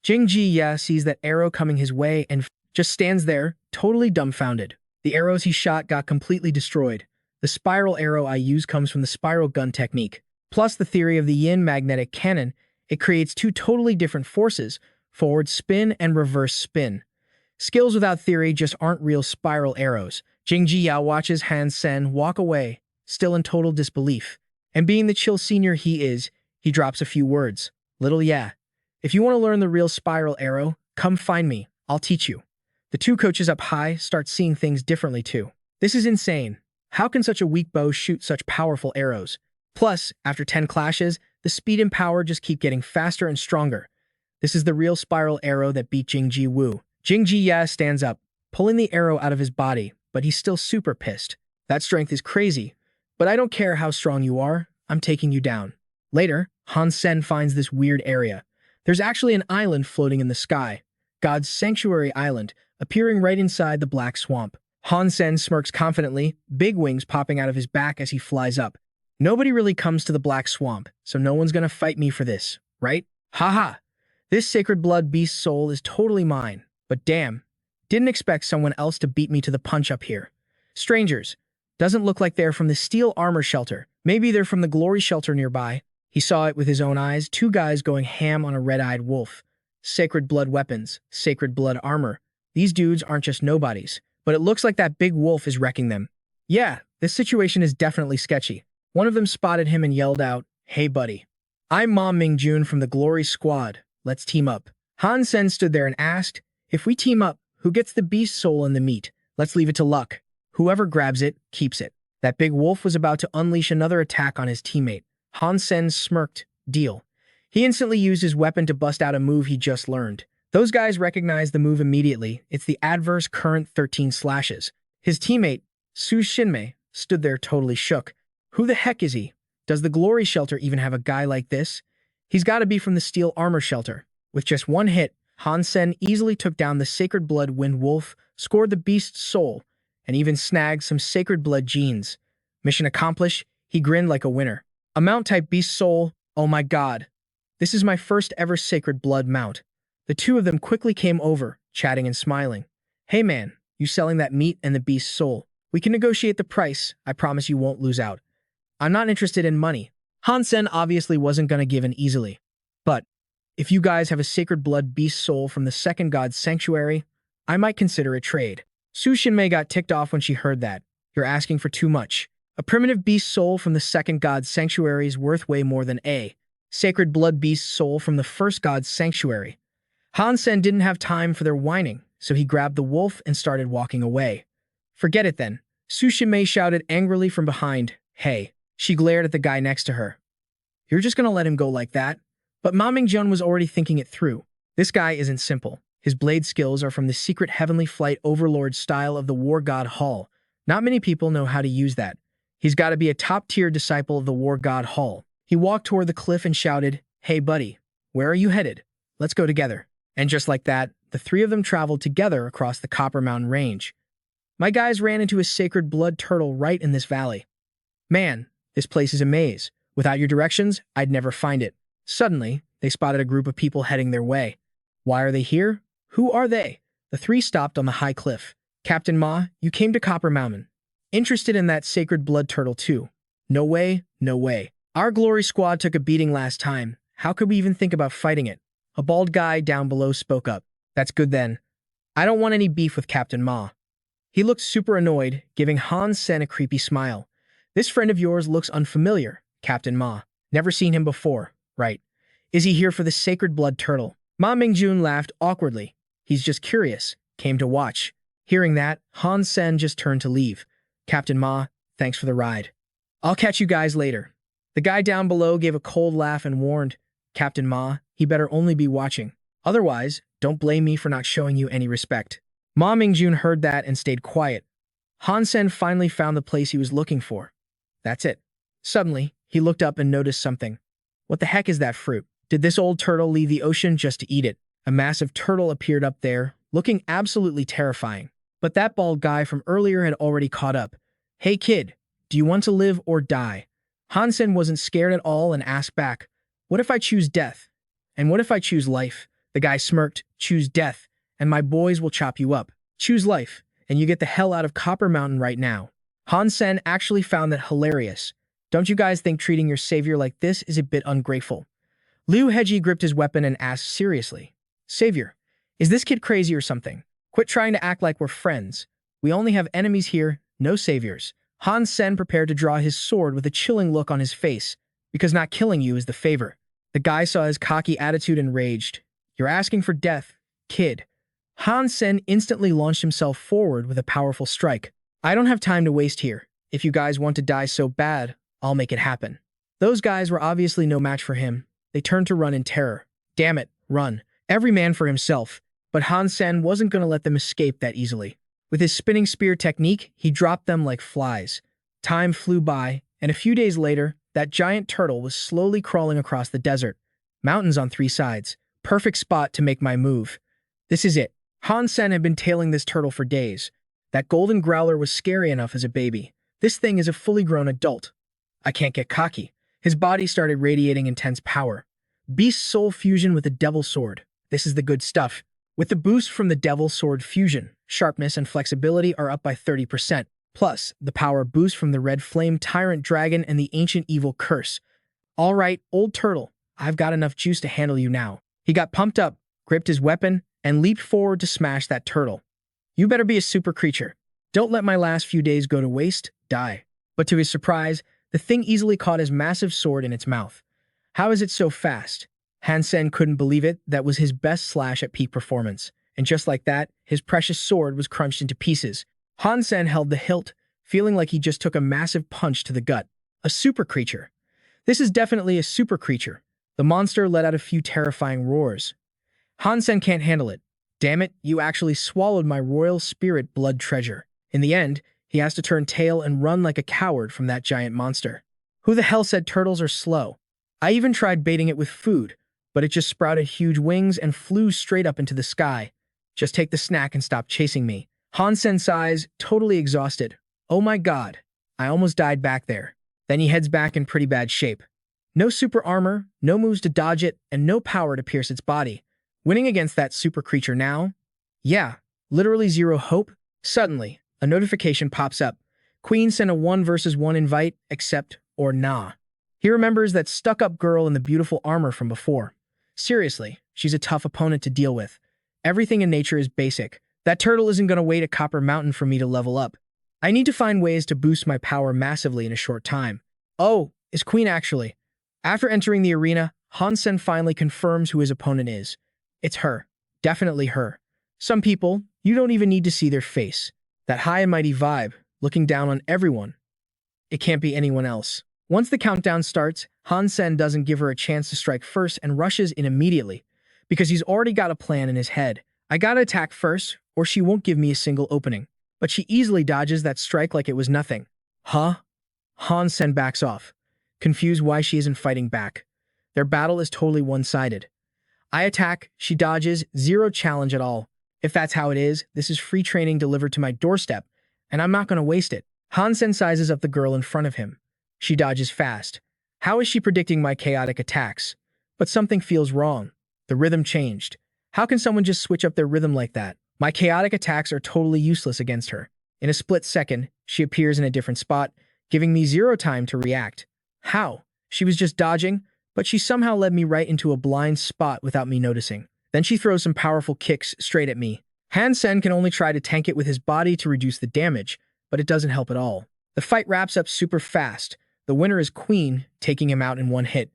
Jing Ji Ye sees that arrow coming his way and just stands there, totally dumbfounded. The arrows he shot got completely destroyed. The spiral arrow I use comes from the spiral gun technique. Plus the theory of the yin magnetic cannon, it creates two totally different forces, forward spin and reverse spin. Skills without theory just aren't real spiral arrows. Jing Ji Ye watches Han Sen walk away, still in total disbelief. And being the chill senior he is, he drops a few words. Little Ye, if you want to learn the real spiral arrow, come find me. I'll teach you. The two coaches up high start seeing things differently too. This is insane. How can such a weak bow shoot such powerful arrows? Plus, after 10 clashes, the speed and power just keep getting faster and stronger. This is the real spiral arrow that beat Jing Ji Woo. Jing Ji Ye stands up, pulling the arrow out of his body, but he's still super pissed. That strength is crazy, but I don't care how strong you are, I'm taking you down. Later, Han Sen finds this weird area. There's actually an island floating in the sky. God's Sanctuary Island, appearing right inside the black swamp. Han Sen smirks confidently, big wings popping out of his back as he flies up. Nobody really comes to the black swamp, so no one's gonna fight me for this, right? Haha. This sacred blood beast soul is totally mine, but damn, didn't expect someone else to beat me to the punch up here. Strangers. Doesn't look like they're from the steel armor shelter. Maybe they're from the glory shelter nearby. He saw it with his own eyes, two guys going ham on a red-eyed wolf. Sacred blood weapons, sacred blood armor. These dudes aren't just nobodies, but it looks like that big wolf is wrecking them. Yeah, this situation is definitely sketchy. One of them spotted him and yelled out, "Hey buddy. I'm Ma Mingjun from the Glory Squad. Let's team up." Han Sen stood there and asked, "If we team up, who gets the beast soul and the meat? Let's leave it to luck. Whoever grabs it, keeps it." That big wolf was about to unleash another attack on his teammate. Han Sen smirked, "Deal." He instantly used his weapon to bust out a move he just learned. Those guys recognized the move immediately. It's the adverse current 13 slashes. His teammate, Su Shinmei, stood there totally shook. Who the heck is he? Does the Glory Shelter even have a guy like this? He's got to be from the Steel Armor Shelter. With just one hit, Han Sen easily took down the Sacred Blood Wind Wolf, scored the beast's soul, and even snagged some Sacred Blood genes. Mission accomplished, he grinned like a winner. A mount-type beast soul, oh my god. This is my first ever Sacred Blood mount. The two of them quickly came over, chatting and smiling. Hey man, you selling that meat and the beast's soul? We can negotiate the price, I promise you won't lose out. I'm not interested in money. Han Sen obviously wasn't gonna give in easily. But, if you guys have a Sacred Blood beast soul from the second god's sanctuary, I might consider a trade. Su Shinmei got ticked off when she heard that. You're asking for too much. A primitive beast soul from the second god's sanctuary is worth way more than a Sacred Blood beast soul from the first god's sanctuary. Han Sen didn't have time for their whining, so he grabbed the wolf and started walking away. Forget it then. Su Shinmei shouted angrily from behind, "Hey." She glared at the guy next to her. You're just gonna let him go like that? But Ma Mingjun was already thinking it through. This guy isn't simple. His blade skills are from the secret Heavenly Flight Overlord style of the War God Hall. Not many people know how to use that. He's got to be a top-tier disciple of the War God Hall. He walked toward the cliff and shouted, "Hey buddy, where are you headed? Let's go together." And just like that, the three of them traveled together across the Copper Mountain Range. My guys ran into a sacred blood turtle right in this valley. Man, this place is a maze. Without your directions, I'd never find it. Suddenly, they spotted a group of people heading their way. Why are they here? Who are they? The three stopped on the high cliff. Captain Ma, you came to Copper Mountain. Interested in that sacred blood turtle too? No way, no way. Our glory squad took a beating last time. How could we even think about fighting it? A bald guy down below spoke up. That's good then. I don't want any beef with Captain Ma. He looked super annoyed, giving Han Sen a creepy smile. This friend of yours looks unfamiliar, Captain Ma. Never seen him before, right? Is he here for the sacred blood turtle? Ma Mingjun laughed awkwardly. He's just curious. Came to watch. Hearing that, Han Sen just turned to leave. Captain Ma, thanks for the ride. I'll catch you guys later. The The guy down below gave a cold laugh and warned, Captain Ma, he better only be watching. Otherwise, don't blame me for not showing you any respect. Ma Mingjun heard that and stayed quiet. Han Sen finally found the place he was looking for. That's it. Suddenly, he looked up and noticed something. What the heck is that fruit? Did this old turtle leave the ocean just to eat it? A massive turtle appeared up there, looking absolutely terrifying. But that bald guy from earlier had already caught up. Hey kid, do you want to live or die? Han Sen wasn't scared at all and asked back, what if I choose death? And what if I choose life? The guy smirked, choose death, and my boys will chop you up. Choose life, and you get the hell out of Copper Mountain right now. Han Sen actually found that hilarious. Don't you guys think treating your savior like this is a bit ungrateful? Liu Heji gripped his weapon and asked seriously, Savior, is this kid crazy or something? Quit trying to act like we're friends. We only have enemies here, no saviors. Han Sen prepared to draw his sword with a chilling look on his face, because not killing you is the favor. The guy saw his cocky attitude and raged. You're asking for death, kid. Han Sen instantly launched himself forward with a powerful strike. I don't have time to waste here. If you guys want to die so bad, I'll make it happen. Those guys were obviously no match for him. They turned to run in terror. Damn it, run. Every man for himself. But Han Sen wasn't going to let them escape that easily. With his spinning spear technique, he dropped them like flies. Time flew by, and a few days later, that giant turtle was slowly crawling across the desert. Mountains on 3 sides. Perfect spot to make my move. This is it. Han Sen had been tailing this turtle for days. That golden growler was scary enough as a baby. This thing is a fully grown adult. I can't get cocky. His body started radiating intense power. Beast Soul Fusion with the Devil Sword. This is the good stuff. With the boost from the Devil Sword Fusion, sharpness and flexibility are up by 30%. Plus, the power boost from the Red Flame Tyrant Dragon and the Ancient Evil Curse. All right, old turtle, I've got enough juice to handle you now. He got pumped up, gripped his weapon, and leaped forward to smash that turtle. You better be a super creature. Don't let my last few days go to waste, die. But to his surprise, the thing easily caught his massive sword in its mouth. How is it so fast? Han Sen couldn't believe it. That was his best slash at peak performance. And just like that, his precious sword was crunched into pieces. Han Sen held the hilt, feeling like he just took a massive punch to the gut. A super creature. This is definitely a super creature. The monster let out a few terrifying roars. Han Sen can't handle it. Damn it, you actually swallowed my royal spirit blood treasure. In the end, he has to turn tail and run like a coward from that giant monster. Who the hell said turtles are slow? I even tried baiting it with food, but it just sprouted huge wings and flew straight up into the sky. Just take the snack and stop chasing me. Han Sen sighs, totally exhausted. Oh my god, I almost died back there. Then he heads back in pretty bad shape. No super armor, no moves to dodge it, and no power to pierce its body. Winning against that super creature now? Yeah, literally zero hope. Suddenly, a notification pops up. Queen sent a 1 versus 1 invite, accept or nah. He remembers that stuck-up girl in the beautiful armor from before. Seriously, she's a tough opponent to deal with. Everything in nature is basic. That turtle isn't going to wait at Copper Mountain for me to level up. I need to find ways to boost my power massively in a short time. Oh, is Queen actually? After entering the arena, Han Sen finally confirms who his opponent is. It's her. Definitely her. Some people, you don't even need to see their face. That high and mighty vibe, looking down on everyone. It can't be anyone else. Once the countdown starts, Han Sen doesn't give her a chance to strike first and rushes in immediately, because he's already got a plan in his head. I gotta attack first, or she won't give me a single opening. But she easily dodges that strike like it was nothing. Huh? Han Sen backs off, confused why she isn't fighting back. Their battle is totally one-sided. I attack, she dodges, zero challenge at all. If that's how it is, this is free training delivered to my doorstep, and I'm not gonna waste it. Han Sen sizes up the girl in front of him. She dodges fast. How is she predicting my chaotic attacks? But something feels wrong. The rhythm changed. How can someone just switch up their rhythm like that? My chaotic attacks are totally useless against her. In a split second, she appears in a different spot, giving me zero time to react. How? She was just dodging, but she somehow led me right into a blind spot without me noticing. Then she throws some powerful kicks straight at me. Han Sen can only try to tank it with his body to reduce the damage, but it doesn't help at all. The fight wraps up super fast. The winner is Queen, taking him out in one hit.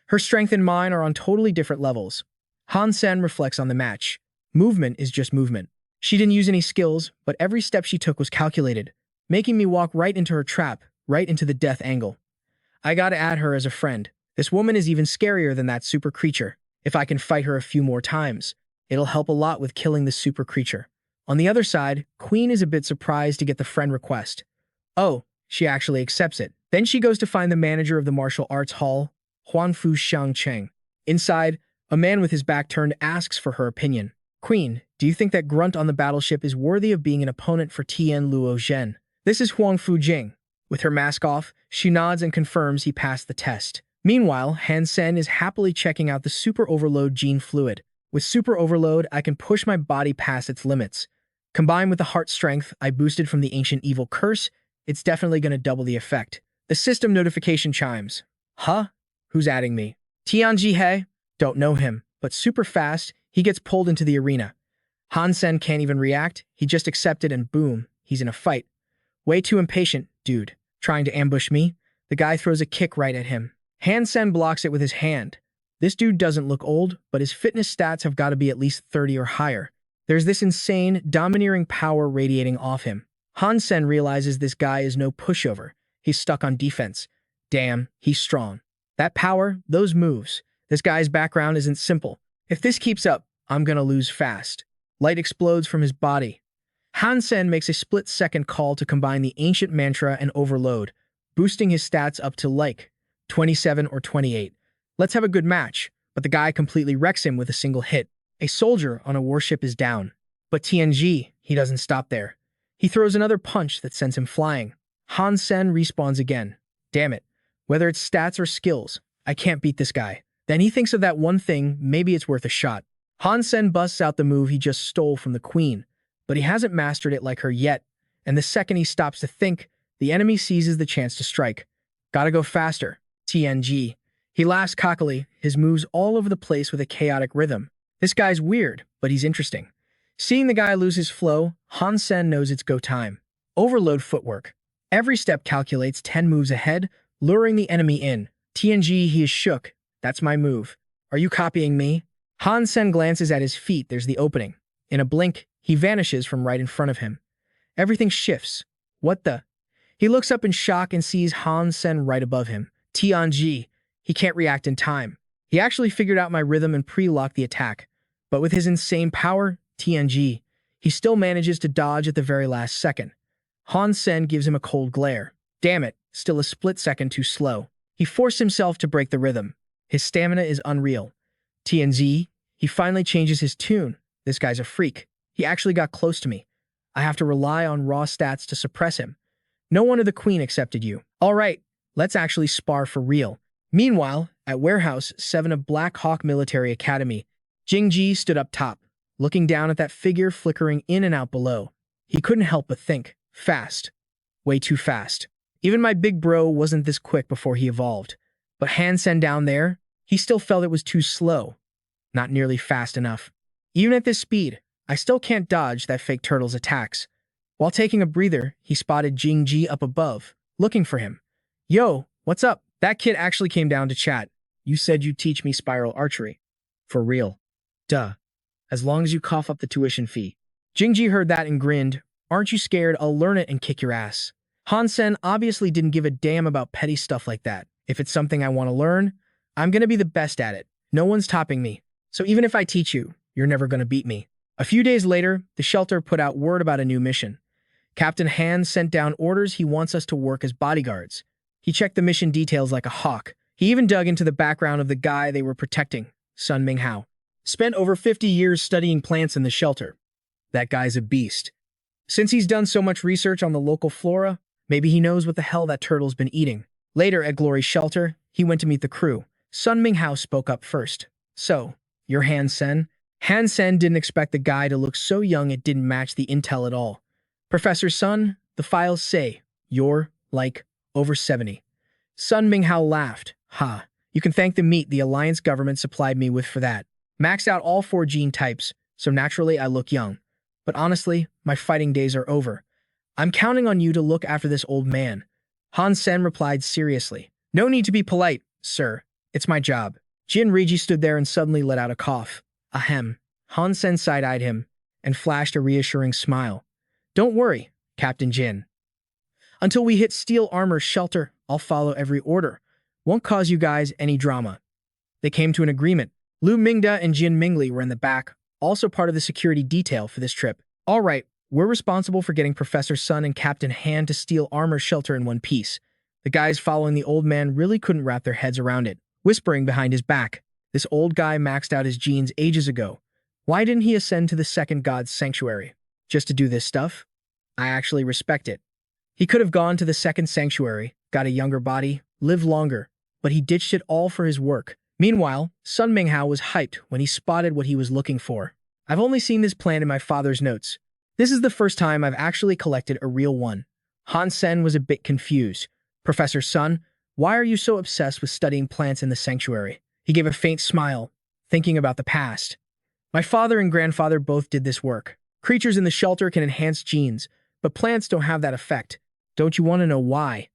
Her strength and mine are on totally different levels. Han Sen reflects on the match. Movement is just movement. She didn't use any skills, but every step she took was calculated, making me walk right into her trap, right into the death angle. I gotta add her as a friend. This woman is even scarier than that super creature. If I can fight her a few more times, it'll help a lot with killing this super creature. On the other side, Queen is a bit surprised to get the friend request. Oh, she actually accepts it. Then she goes to find the manager of the martial arts hall, Huanfu Xiangcheng. Inside, a man with his back turned asks for her opinion. Queen, do you think that grunt on the battleship is worthy of being an opponent for Tian Luo Zhen? This is Huangfu Jing. With her mask off, she nods and confirms he passed the test. Meanwhile, Han Sen is happily checking out the Super Overload gene fluid. With Super Overload, I can push my body past its limits. Combined with the heart strength I boosted from the ancient evil curse, it's definitely going to double the effect. The system notification chimes. Huh? Who's adding me? Tianji He? Don't know him, but super fast, he gets pulled into the arena. Han Sen can't even react, he just accepted and boom, he's in a fight. Way too impatient, dude. Trying to ambush me? The guy throws a kick right at him. Han Sen blocks it with his hand. This dude doesn't look old, but his fitness stats have got to be at least 30 or higher. There's this insane, domineering power radiating off him. Han Sen realizes this guy is no pushover. He's stuck on defense. Damn, he's strong. That power, those moves. This guy's background isn't simple. If this keeps up, I'm gonna lose fast. Light explodes from his body. Han Sen makes a split-second call to combine the ancient mantra and overload, boosting his stats up to like 27 or 28. Let's have a good match, but the guy completely wrecks him with a single hit. A soldier on a warship is down. But TNG, he doesn't stop there. He throws another punch that sends him flying. Han Sen respawns again. Damn it. Whether it's stats or skills, I can't beat this guy. Then he thinks of that one thing, maybe it's worth a shot. Han Sen busts out the move he just stole from the Queen, but he hasn't mastered it like her yet, and the second he stops to think, the enemy seizes the chance to strike. Gotta go faster. TNG. He laughs cockily, his moves all over the place with a chaotic rhythm. This guy's weird, but he's interesting. Seeing the guy lose his flow, Han Sen knows it's go time. Overload footwork. Every step calculates 10 moves ahead, luring the enemy in. TNG, he is shook. That's my move. Are you copying me? Han Sen glances at his feet, there's the opening. In a blink, he vanishes from right in front of him. Everything shifts. What the? He looks up in shock and sees Han Sen right above him. TNG. He can't react in time. He actually figured out my rhythm and pre-locked the attack. But with his insane power, TNG, he still manages to dodge at the very last second. Han Sen gives him a cold glare. Damn it, still a split second too slow. He forced himself to break the rhythm. His stamina is unreal. TNG, he finally changes his tune. This guy's a freak. He actually got close to me. I have to rely on raw stats to suppress him. No one of the Queen accepted you. All right, let's actually spar for real. Meanwhile, at Warehouse 7 of Black Hawk Military Academy, Jingji stood up top, looking down at that figure flickering in and out below. He couldn't help but think, fast. Way too fast. Even my big bro wasn't this quick before he evolved. But Han Sen down there, he still felt it was too slow. Not nearly fast enough. Even at this speed, I still can't dodge that fake turtle's attacks. While taking a breather, he spotted Jingji up above, looking for him. Yo, what's up? That kid actually came down to chat. You said you'd teach me spiral archery. For real. Duh. As long as you cough up the tuition fee. Jingji heard that and grinned. Aren't you scared? I'll learn it and kick your ass. Han Sen obviously didn't give a damn about petty stuff like that. If it's something I want to learn, I'm gonna be the best at it. No one's topping me. So even if I teach you, you're never gonna beat me. A few days later, the shelter put out word about a new mission. Captain Han sent down orders he wants us to work as bodyguards. He checked the mission details like a hawk. He even dug into the background of the guy they were protecting, Sun Minghao. Spent over 50 years studying plants in the shelter. That guy's a beast. Since he's done so much research on the local flora, maybe he knows what the hell that turtle's been eating. Later at Glory's shelter, he went to meet the crew. Sun Minghao spoke up first. So, you're Han Sen? Han Sen didn't expect the guy to look so young it didn't match the intel at all. Professor Sun, the files say, you're, like, over 70. Sun Minghao laughed. Ha, you can thank the meat the Alliance government supplied me with for that. Maxed out all 4 gene types, so naturally I look young. But honestly, my fighting days are over. I'm counting on you to look after this old man. Han Sen replied seriously. No need to be polite, sir. It's my job. Jin Riji stood there and suddenly let out a cough. Ahem. Han Sen side-eyed him and flashed a reassuring smile. Don't worry, Captain Jin. Until we hit steel armor shelter, I'll follow every order. Won't cause you guys any drama. They came to an agreement. Lu Mingda and Jin Mingli were in the back, also part of the security detail for this trip. All right, we're responsible for getting Professor Sun and Captain Han to steal armor shelter in one piece. The guys following the old man really couldn't wrap their heads around it, whispering behind his back. This old guy maxed out his genes ages ago. Why didn't he ascend to the second god's sanctuary? Just to do this stuff? I actually respect it. He could have gone to the second sanctuary, got a younger body, lived longer, but he ditched it all for his work. Meanwhile, Sun Minghao was hyped when he spotted what he was looking for. I've only seen this plant in my father's notes. This is the first time I've actually collected a real one. Han Sen was a bit confused. Professor Sun, why are you so obsessed with studying plants in the sanctuary? He gave a faint smile, thinking about the past. My father and grandfather both did this work. Creatures in the shelter can enhance genes, but plants don't have that effect. Don't you want to know why?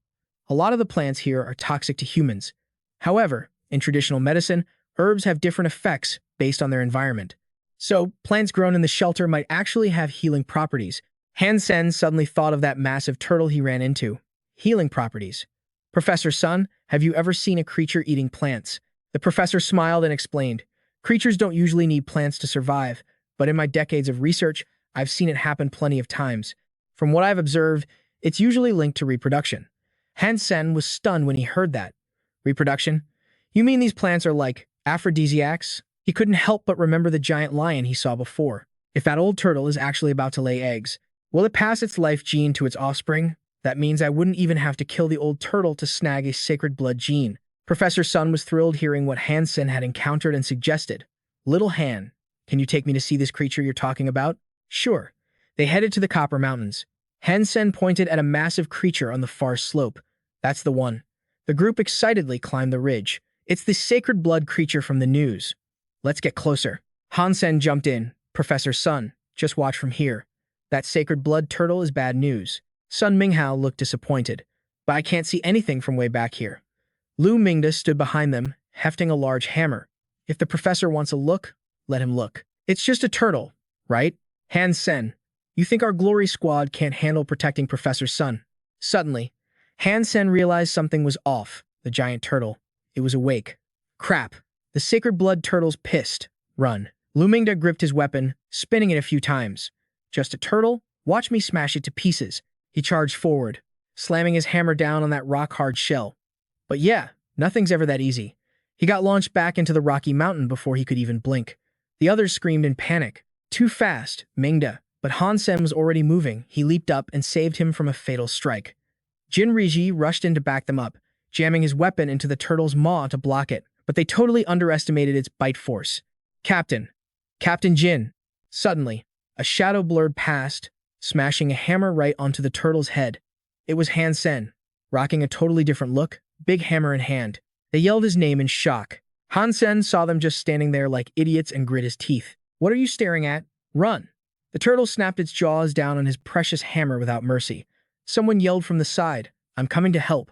A lot of the plants here are toxic to humans. However, in traditional medicine, herbs have different effects based on their environment. So, plants grown in the shelter might actually have healing properties. Han Sen suddenly thought of that massive turtle he ran into. Healing properties. Professor Sun, have you ever seen a creature eating plants? The professor smiled and explained, creatures don't usually need plants to survive, but in my decades of research, I've seen it happen plenty of times. From what I've observed, it's usually linked to reproduction. Han Sen was stunned when he heard that. Reproduction? You mean these plants are like aphrodisiacs? He couldn't help but remember the giant lion he saw before. If that old turtle is actually about to lay eggs, will it pass its life gene to its offspring? That means I wouldn't even have to kill the old turtle to snag a sacred blood gene. Professor Sun was thrilled hearing what Han Sen had encountered and suggested. Little Han, can you take me to see this creature you're talking about? Sure. They headed to the Copper Mountains. Han Sen pointed at a massive creature on the far slope. That's the one. The group excitedly climbed the ridge. It's the sacred blood creature from the news. Let's get closer. Han Sen jumped in. Professor Sun, just watch from here. That sacred blood turtle is bad news. Sun Minghao looked disappointed, but I can't see anything from way back here. Lu Mingda stood behind them, hefting a large hammer. If the professor wants a look, let him look. It's just a turtle, right? Han Sen, you think our glory squad can't handle protecting Professor Sun? Suddenly, Han Sen realized something was off. The giant turtle. It was awake. Crap. The sacred blood turtle's pissed. Run. Lu Mingda gripped his weapon, spinning it a few times. Just a turtle? Watch me smash it to pieces. He charged forward, slamming his hammer down on that rock-hard shell. But yeah, nothing's ever that easy. He got launched back into the rocky mountain before he could even blink. The others screamed in panic. Too fast, Mingda. But Han Sen was already moving. He leaped up and saved him from a fatal strike. Jin Riji rushed in to back them up, jamming his weapon into the turtle's maw to block it, but they totally underestimated its bite force. Captain Jin. Suddenly, a shadow blurred past, smashing a hammer right onto the turtle's head. It was Han Sen, rocking a totally different look, big hammer in hand. They yelled his name in shock. Han Sen saw them just standing there like idiots and grit his teeth. What are you staring at? Run! The turtle snapped its jaws down on his precious hammer without mercy. Someone yelled from the side, I'm coming to help.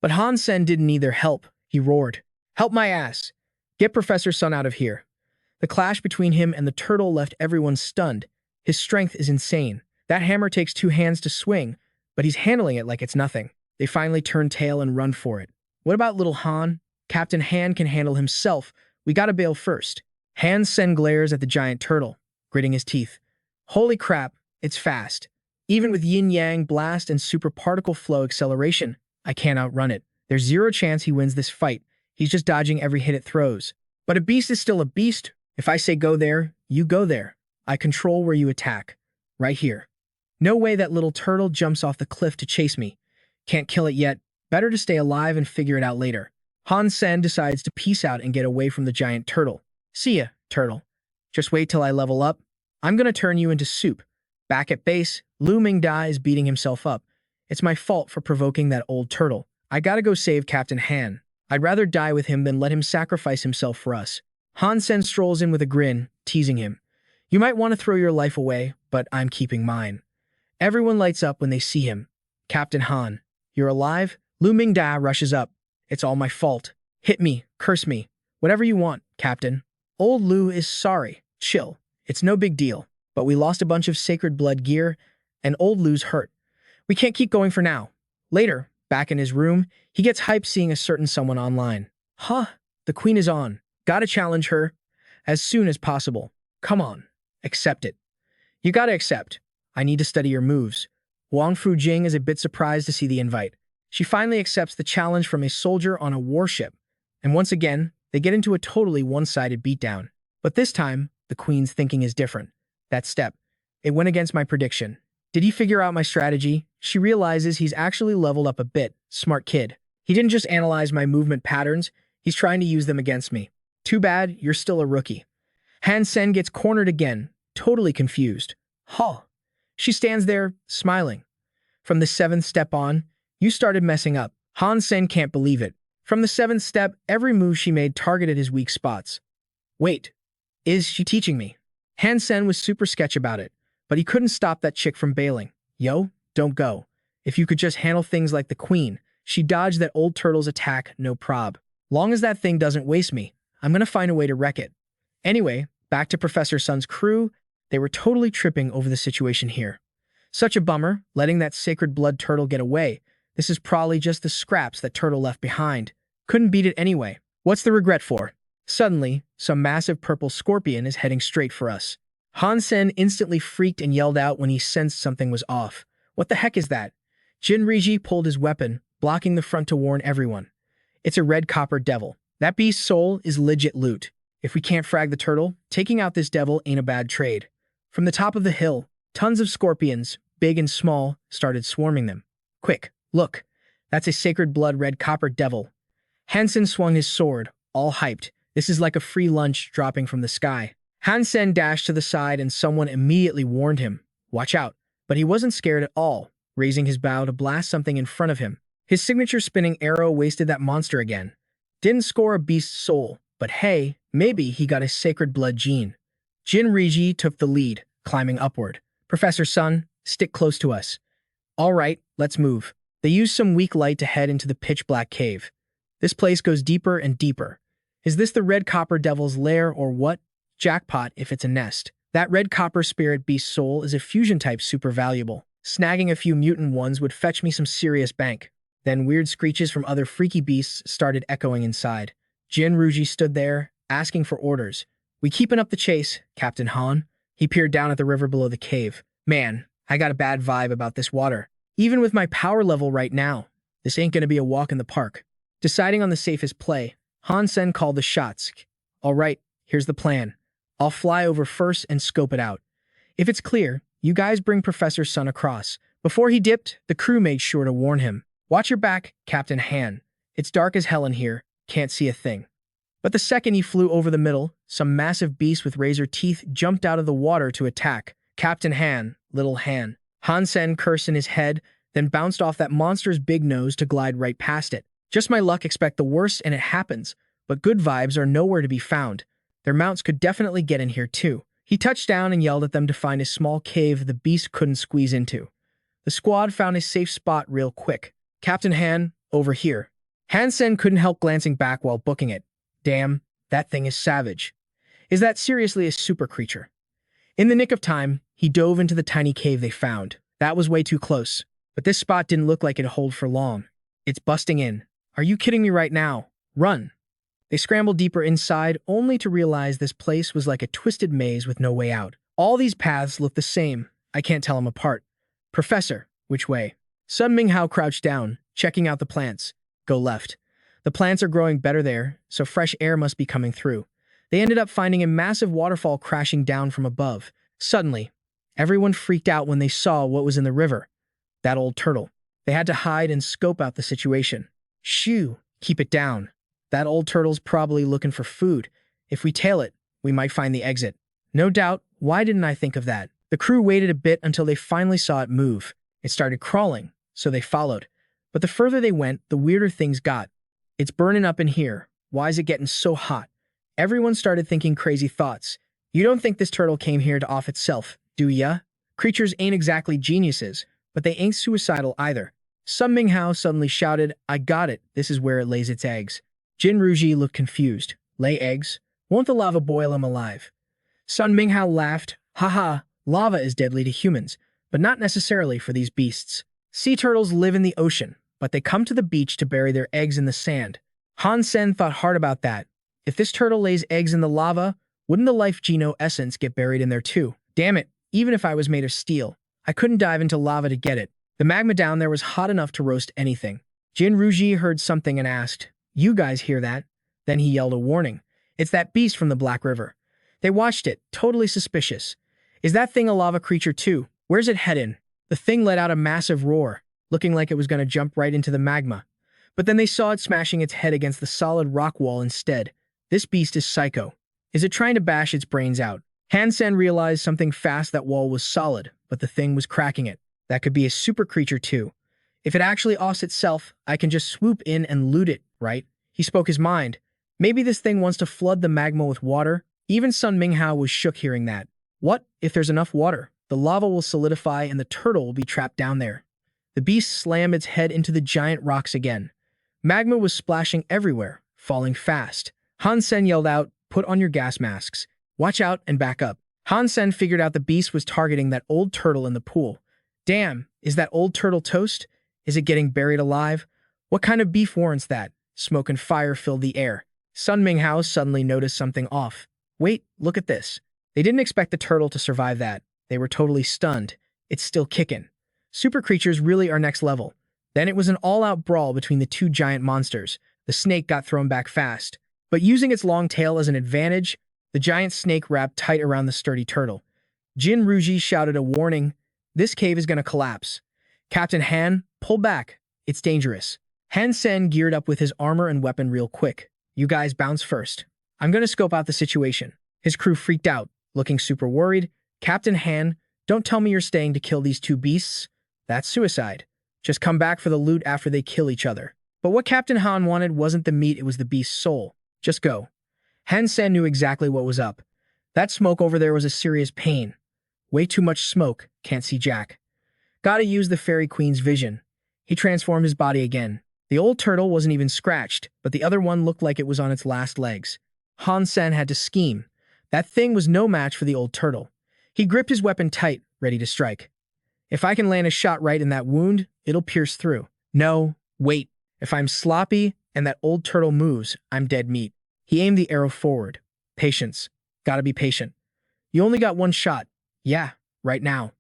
But Han Sen didn't need their help. He roared, help my ass! Get Professor Sun out of here. The clash between him and the turtle left everyone stunned. His strength is insane. That hammer takes 2 hands to swing, but he's handling it like it's nothing. They finally turn tail and run for it. What about little Han? Captain Han can handle himself. We gotta bail first. Han Sen glares at the giant turtle, gritting his teeth. Holy crap, it's fast. Even with yin-yang blast and super particle flow acceleration, I can't outrun it. There's 0 chance he wins this fight. He's just dodging every hit it throws. But a beast is still a beast. If I say go there, you go there. I control where you attack. Right here. No way that little turtle jumps off the cliff to chase me. Can't kill it yet. Better to stay alive and figure it out later. Han Sen decides to peace out and get away from the giant turtle. See ya, turtle. Just wait till I level up. I'm gonna turn you into soup. Back at base, Lu Mingda is beating himself up. It's my fault for provoking that old turtle. I gotta go save Captain Han. I'd rather die with him than let him sacrifice himself for us. Han Sen strolls in with a grin, teasing him. You might want to throw your life away, but I'm keeping mine. Everyone lights up when they see him. Captain Han, you're alive? Lu Mingda rushes up. It's all my fault. Hit me, curse me, whatever you want, Captain. Old Lu is sorry. Chill. It's no big deal. But we lost a bunch of sacred blood gear, and old Lu's hurt. We can't keep going for now. Later, Back in his room, he gets hyped seeing a certain someone online. Huh, the queen is on. Gotta challenge her as soon as possible. Come on, accept it. You gotta accept. I need to study your moves. Wang Fujing is a bit surprised to see the invite. She finally accepts the challenge from a soldier on a warship. And once again, they get into a totally one-sided beatdown. But this time, the queen's thinking is different. That step, it went against my prediction. Did he figure out my strategy? She realizes he's actually leveled up a bit. Smart kid. He didn't just analyze my movement patterns, he's trying to use them against me. Too bad, you're still a rookie. Han Sen gets cornered again, totally confused. Huh. She stands there, smiling. From the 7th step on, you started messing up. Han Sen can't believe it. From the 7th step, every move she made targeted his weak spots. Wait, is she teaching me? Han Sen was super sketch about it, but he couldn't stop that chick from bailing. Yo, don't go. If you could just handle things like the queen, she dodged that old turtle's attack, no prob. Long as that thing doesn't waste me, I'm gonna find a way to wreck it. Anyway, back to Professor Sun's crew, they were totally tripping over the situation here. Such a bummer, letting that sacred blood turtle get away. This is probably just the scraps that turtle left behind. Couldn't beat it anyway. What's the regret for? Suddenly, some massive purple scorpion is heading straight for us. Han Sen instantly freaked and yelled out when he sensed something was off. What the heck is that? Jin Riji pulled his weapon, blocking the front to warn everyone. It's a red copper devil. That beast's soul is legit loot. If we can't frag the turtle, taking out this devil ain't a bad trade. From the top of the hill, tons of scorpions, big and small, started swarming them. Quick, look. That's a sacred blood red copper devil. Han Sen swung his sword, all hyped. This is like a free lunch dropping from the sky. Han Sen dashed to the side and someone immediately warned him. Watch out. But he wasn't scared at all, raising his bow to blast something in front of him. His signature spinning arrow wasted that monster again. Didn't score a beast's soul, but hey, maybe he got a sacred blood gene. Jin Riji took the lead, climbing upward. Professor Sun, stick close to us. All right, let's move. They used some weak light to head into the pitch-black cave. This place goes deeper and deeper. Is this the red copper devil's lair or what? Jackpot if it's a nest. That red copper spirit beast soul is a fusion type super valuable. Snagging a few mutant ones would fetch me some serious bank. Then weird screeches from other freaky beasts started echoing inside. Jin Ruji stood there, asking for orders. We keeping up the chase, Captain Han. He peered down at the river below the cave. Man, I got a bad vibe about this water. Even with my power level right now, this ain't gonna be a walk in the park. Deciding on the safest play, Han Sen called the shots. All right, here's the plan. I'll fly over first and scope it out. If it's clear, you guys bring Professor Sun across. Before he dipped, the crew made sure to warn him. Watch your back, Captain Han. It's dark as hell in here, can't see a thing. But the second he flew over the middle, some massive beast with razor teeth jumped out of the water to attack. Captain Han, little Han. Han Sen cursed in his head, then bounced off that monster's big nose to glide right past it. Just my luck, expect the worst and it happens, but good vibes are nowhere to be found. Their mounts could definitely get in here too. He touched down and yelled at them to find a small cave the beast couldn't squeeze into. The squad found a safe spot real quick. Captain Han, over here. Han Sen couldn't help glancing back while booking it. Damn, that thing is savage. Is that seriously a super creature? In the nick of time, he dove into the tiny cave they found. That was way too close. But this spot didn't look like it'd hold for long. It's busting in. Are you kidding me right now? Run. They scrambled deeper inside, only to realize this place was like a twisted maze with no way out. All these paths look the same. I can't tell them apart. Professor, which way? Sun Minghao crouched down, checking out the plants. Go left. The plants are growing better there, so fresh air must be coming through. They ended up finding a massive waterfall crashing down from above. Suddenly, everyone freaked out when they saw what was in the river. That old turtle. They had to hide and scope out the situation. Shoo, keep it down. That old turtle's probably looking for food. If we tail it, we might find the exit. No doubt, why didn't I think of that? The crew waited a bit until they finally saw it move. It started crawling, so they followed. But the further they went, the weirder things got. It's burning up in here. Why is it getting so hot? Everyone started thinking crazy thoughts. You don't think this turtle came here to off itself, do ya? Creatures ain't exactly geniuses, but they ain't suicidal either. Sun Minghao suddenly shouted, I got it, this is where it lays its eggs. Jin Ruji looked confused. Lay eggs? Won't the lava boil them alive? Sun Minghao laughed. Haha, lava is deadly to humans, but not necessarily for these beasts. Sea turtles live in the ocean. but they come to the beach to bury their eggs in the sand. Han Sen thought hard about that. If this turtle lays eggs in the lava, wouldn't the life geno essence get buried in there too? Damn it, even if I was made of steel, I couldn't dive into lava to get it. The magma down there was hot enough to roast anything. Jin Ruji heard something and asked, "You guys hear that?" Then he yelled a warning. "It's that beast from the Black River." They watched it, totally suspicious. "Is that thing a lava creature too? Where's it heading?" The thing let out a massive roar, looking like it was going to jump right into the magma. But then they saw it smashing its head against the solid rock wall instead. This beast is psycho. Is it trying to bash its brains out? Han Sen realized something fast. That wall was solid, but the thing was cracking it. That could be a super creature too. If it actually offs itself, I can just swoop in and loot it, right? He spoke his mind. Maybe this thing wants to flood the magma with water. Even Sun Minghao was shook hearing that. What if there's enough water? The lava will solidify and the turtle will be trapped down there. The beast slammed its head into the giant rocks again. Magma was splashing everywhere, falling fast. Han Sen yelled out, "Put on your gas masks. Watch out and back up." Han Sen figured out the beast was targeting that old turtle in the pool. Damn, is that old turtle toast? Is it getting buried alive? What kind of beef warrants that? Smoke and fire filled the air. Sun Minghao suddenly noticed something off. Wait, look at this. They didn't expect the turtle to survive that. They were totally stunned. It's still kicking. Super creatures really are next level. Then it was an all-out brawl between the two giant monsters. The snake got thrown back fast. But using its long tail as an advantage, the giant snake wrapped tight around the sturdy turtle. Jin Ruji shouted a warning. "This cave is going to collapse. Captain Han, pull back. It's dangerous." Han Sen geared up with his armor and weapon real quick. "You guys bounce first. I'm going to scope out the situation." His crew freaked out, looking super worried. "Captain Han, don't tell me you're staying to kill these two beasts. That's suicide. Just come back for the loot after they kill each other." But what Captain Han wanted wasn't the meat, it was the beast's soul. Just go. Han Sen knew exactly what was up. That smoke over there was a serious pain. Way too much smoke, can't see jack. Gotta use the Fairy Queen's vision. He transformed his body again. The old turtle wasn't even scratched, but the other one looked like it was on its last legs. Han Sen had to scheme. That thing was no match for the old turtle. He gripped his weapon tight, ready to strike. If I can land a shot right in that wound, it'll pierce through. No, wait. If I'm sloppy and that old turtle moves, I'm dead meat. He aimed the arrow forward. Patience. Gotta be patient. You only got one shot. Yeah, right now.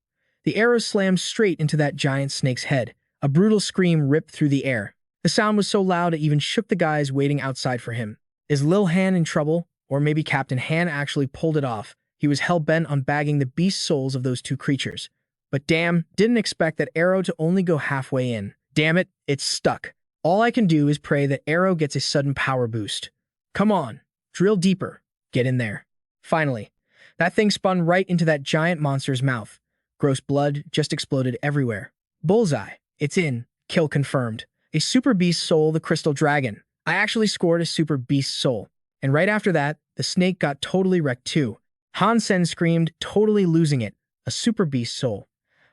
The arrow slammed straight into that giant snake's head. A brutal scream ripped through the air. The sound was so loud it even shook the guys waiting outside for him. Is Lil Han in trouble? Or maybe Captain Han actually pulled it off. He was hell-bent on bagging the beast souls of those two creatures. But damn, didn't expect that arrow to only go halfway in. Damn it, it's stuck. All I can do is pray that arrow gets a sudden power boost. Come on, drill deeper. Get in there. Finally, that thing spun right into that giant monster's mouth. Gross blood just exploded everywhere. Bullseye. It's in. Kill confirmed. A super beast soul, the crystal dragon. I actually scored a super beast soul. And right after that, the snake got totally wrecked too. Han Sen screamed, totally losing it. A super beast soul.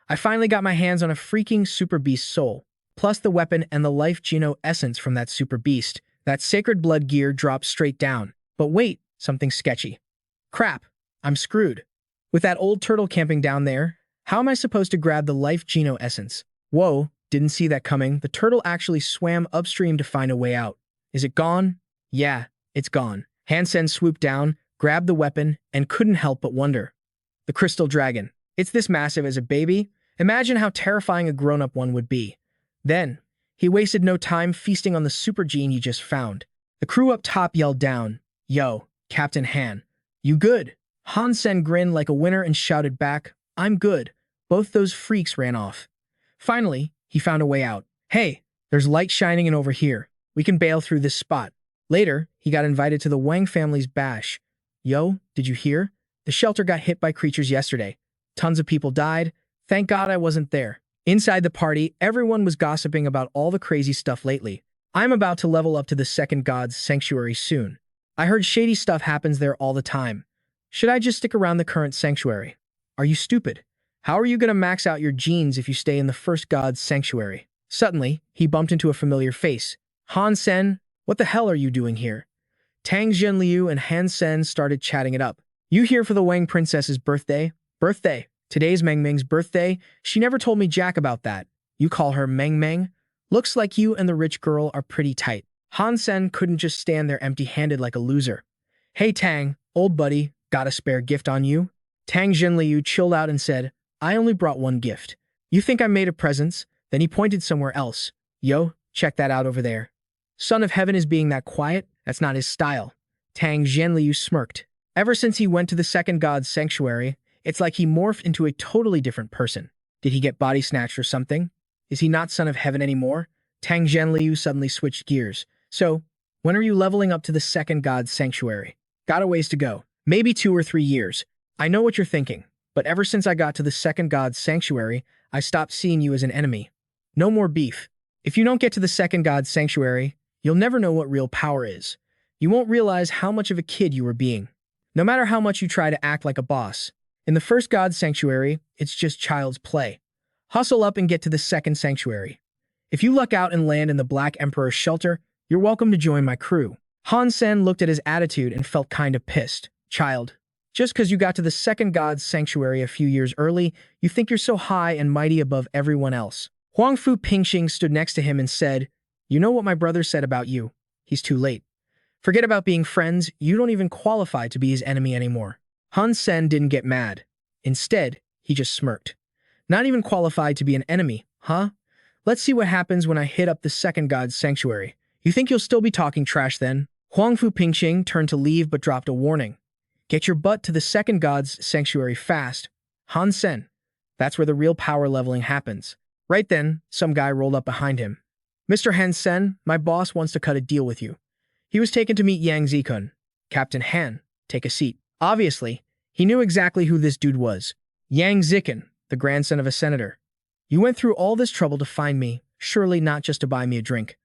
I finally got my hands on a freaking super beast soul. Plus the weapon and the life geno essence from that super beast. That sacred blood gear dropped straight down. But wait, something sketchy. Crap, I'm screwed. With that old turtle camping down there, how am I supposed to grab the life geno essence? Whoa, didn't see that coming. The turtle actually swam upstream to find a way out. Is it gone? Yeah, it's gone. Han Sen swooped down, grabbed the weapon, and couldn't help but wonder. The crystal dragon. It's this massive as a baby? Imagine how terrifying a grown-up one would be. Then, he wasted no time feasting on the super gene he just found. The crew up top yelled down, "Yo, Captain Han, you good?" Han Sen grinned like a winner and shouted back, "I'm good." Both those freaks ran off. Finally, he found a way out. "Hey, there's light shining in over here. We can bail through this spot." Later, he got invited to the Wang family's bash. "Yo, did you hear? The shelter got hit by creatures yesterday. Tons of people died. Thank God I wasn't there." Inside the party, everyone was gossiping about all the crazy stuff lately. "I'm about to level up to the second god's sanctuary soon. I heard shady stuff happens there all the time. Should I just stick around the current sanctuary?" "Are you stupid? How are you going to max out your genes if you stay in the first god's sanctuary?" Suddenly, he bumped into a familiar face. "Han Sen, what the hell are you doing here?" Tang Zhenliu and Han Sen started chatting it up. "You here for the Wang princess's birthday?" "Birthday? Today's Meng Meng's birthday? She never told me jack about that. You call her Meng Meng? Looks like you and the rich girl are pretty tight. Han Sen couldn't just stand there empty-handed like a loser. Hey Tang, old buddy, got a spare gift on you? Tang Zhenliu chilled out and said, I only brought one gift. You think I made a presents? Then he pointed somewhere else. Yo, check that out over there. Son of Heaven is being that quiet? That's not his style. Tang Zhenliu smirked. Ever since he went to the second god's sanctuary, it's like he morphed into a totally different person. Did he get body snatched or something? Is he not Son of Heaven anymore? Tang Zhenliu suddenly switched gears. So, when are you leveling up to the second god's sanctuary? Got a ways to go. Maybe 2 or 3 years. I know what you're thinking, but ever since I got to the second god's sanctuary, I stopped seeing you as an enemy. No more beef. If you don't get to the second god's sanctuary, you'll never know what real power is. You won't realize how much of a kid you were being. No matter how much you try to act like a boss. In the first god's sanctuary, it's just child's play. Hustle up and get to the second sanctuary. If you luck out and land in the Black Emperor's shelter, you're welcome to join my crew. Han Sen looked at his attitude and felt kind of pissed. Child, just because you got to the second god's sanctuary a few years early, you think you're so high and mighty above everyone else. Huang Fu Pingxing stood next to him and said, You know what my brother said about you? He's too late. Forget about being friends, you don't even qualify to be his enemy anymore. Han Sen didn't get mad. Instead, he just smirked. Not even qualified to be an enemy, huh? Let's see what happens when I hit up the second god's sanctuary. You think you'll still be talking trash then? Huang Fu Pingxing turned to leave but dropped a warning. Get your butt to the second god's sanctuary fast. Han Sen. That's where the real power leveling happens. Right then, some guy rolled up behind him. Mr. Han Sen, my boss wants to cut a deal with you. He was taken to meet Yang Zikun. Captain Han, take a seat. Obviously, he knew exactly who this dude was. Yang Zikun, the grandson of a senator. You went through all this trouble to find me, surely not just to buy me a drink.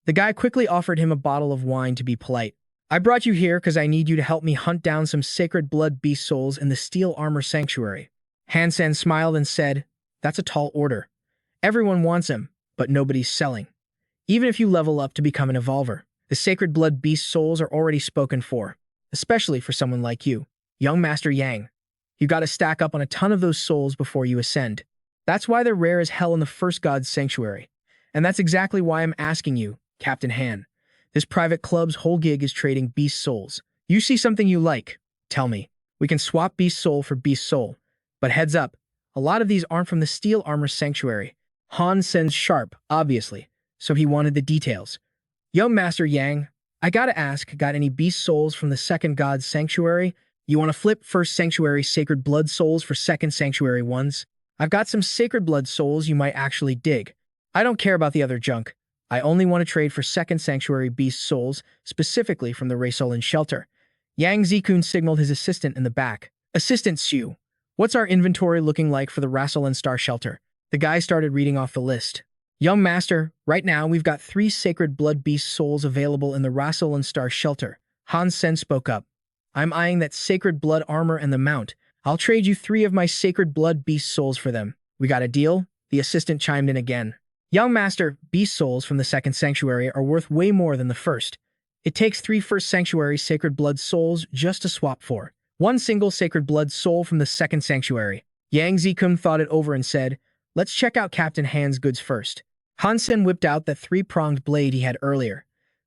The guy quickly offered him a bottle of wine to be polite. I brought you here because I need you to help me hunt down some sacred blood beast souls in the steel armor sanctuary. Han Sen smiled and said, That's a tall order. Everyone wants him, but nobody's selling. Even if you level up to become an evolver, the sacred blood beast souls are already spoken for, especially for someone like you, young Master Yang. You gotta stack up on a ton of those souls before you ascend. That's why they're rare as hell in the first god's sanctuary. And that's exactly why I'm asking you, Captain Han. This private club's whole gig is trading beast souls. You see something you like, tell me. We can swap beast soul for beast soul. But heads up, a lot of these aren't from the steel armor sanctuary. Han Sen's sharp, obviously, so he wanted the details. Yo, Master Yang, I gotta ask, got any beast souls from the second god's sanctuary? You wanna flip first sanctuary sacred blood souls for second sanctuary ones? I've got some sacred blood souls you might actually dig. I don't care about the other junk. I only want to trade for second sanctuary beast souls, specifically from the Raisolan shelter. Yang Zikun signaled his assistant in the back. Assistant Xu, what's our inventory looking like for the Raisolan Star shelter? The guy started reading off the list. Young Master, right now we've got 3 sacred blood beast souls available in the Raisolan Star shelter. Han Sen spoke up. I'm eyeing that sacred blood armor and the mount. I'll trade you 3 of my sacred blood beast souls for them. We got a deal? The assistant chimed in again. Young Master, beast souls from the second sanctuary are worth way more than the first. It takes 3 first sanctuary sacred blood souls just to swap for 1 single sacred blood soul from the second sanctuary. Yang Zikun thought it over and said, Let's check out Captain Han's goods first. Han Sen whipped out that 3-pronged blade he had earlier.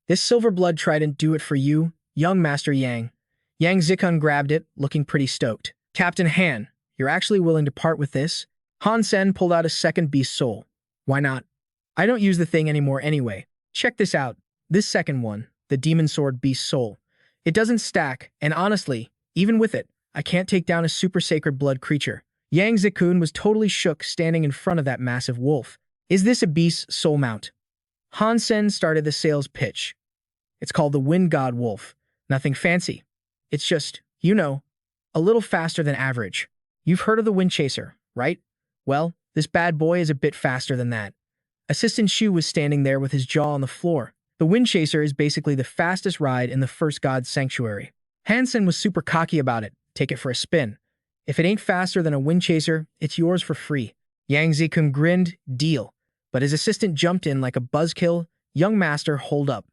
This silver blood trident do it for you, young Master Yang. Yang Zikun grabbed it, looking pretty stoked. Captain Han, you're actually willing to part with this? Han Sen pulled out a second beast soul. Why not? I don't use the thing anymore anyway. Check this out. This second one, the Demon Sword Beast Soul. It doesn't stack, and honestly, even with it, I can't take down a super sacred blood creature. Yang Zikun was totally shook standing in front of that massive wolf. Is this a beast soul mount? Han Sen started the sales pitch. It's called the Wind God Wolf. Nothing fancy. It's just, you know, a little faster than average. You've heard of the Wind Chaser, right? Well, this bad boy is a bit faster than that. Assistant Shu was standing there with his jaw on the floor. The Wind Chaser is basically the fastest ride in the first god's sanctuary. Han Sen was super cocky about it. Take it for a spin. If it ain't faster than a Wind Chaser, it's yours for free. Yang Zikun grinned, deal. But his assistant jumped in like a buzzkill. Young Master, hold up.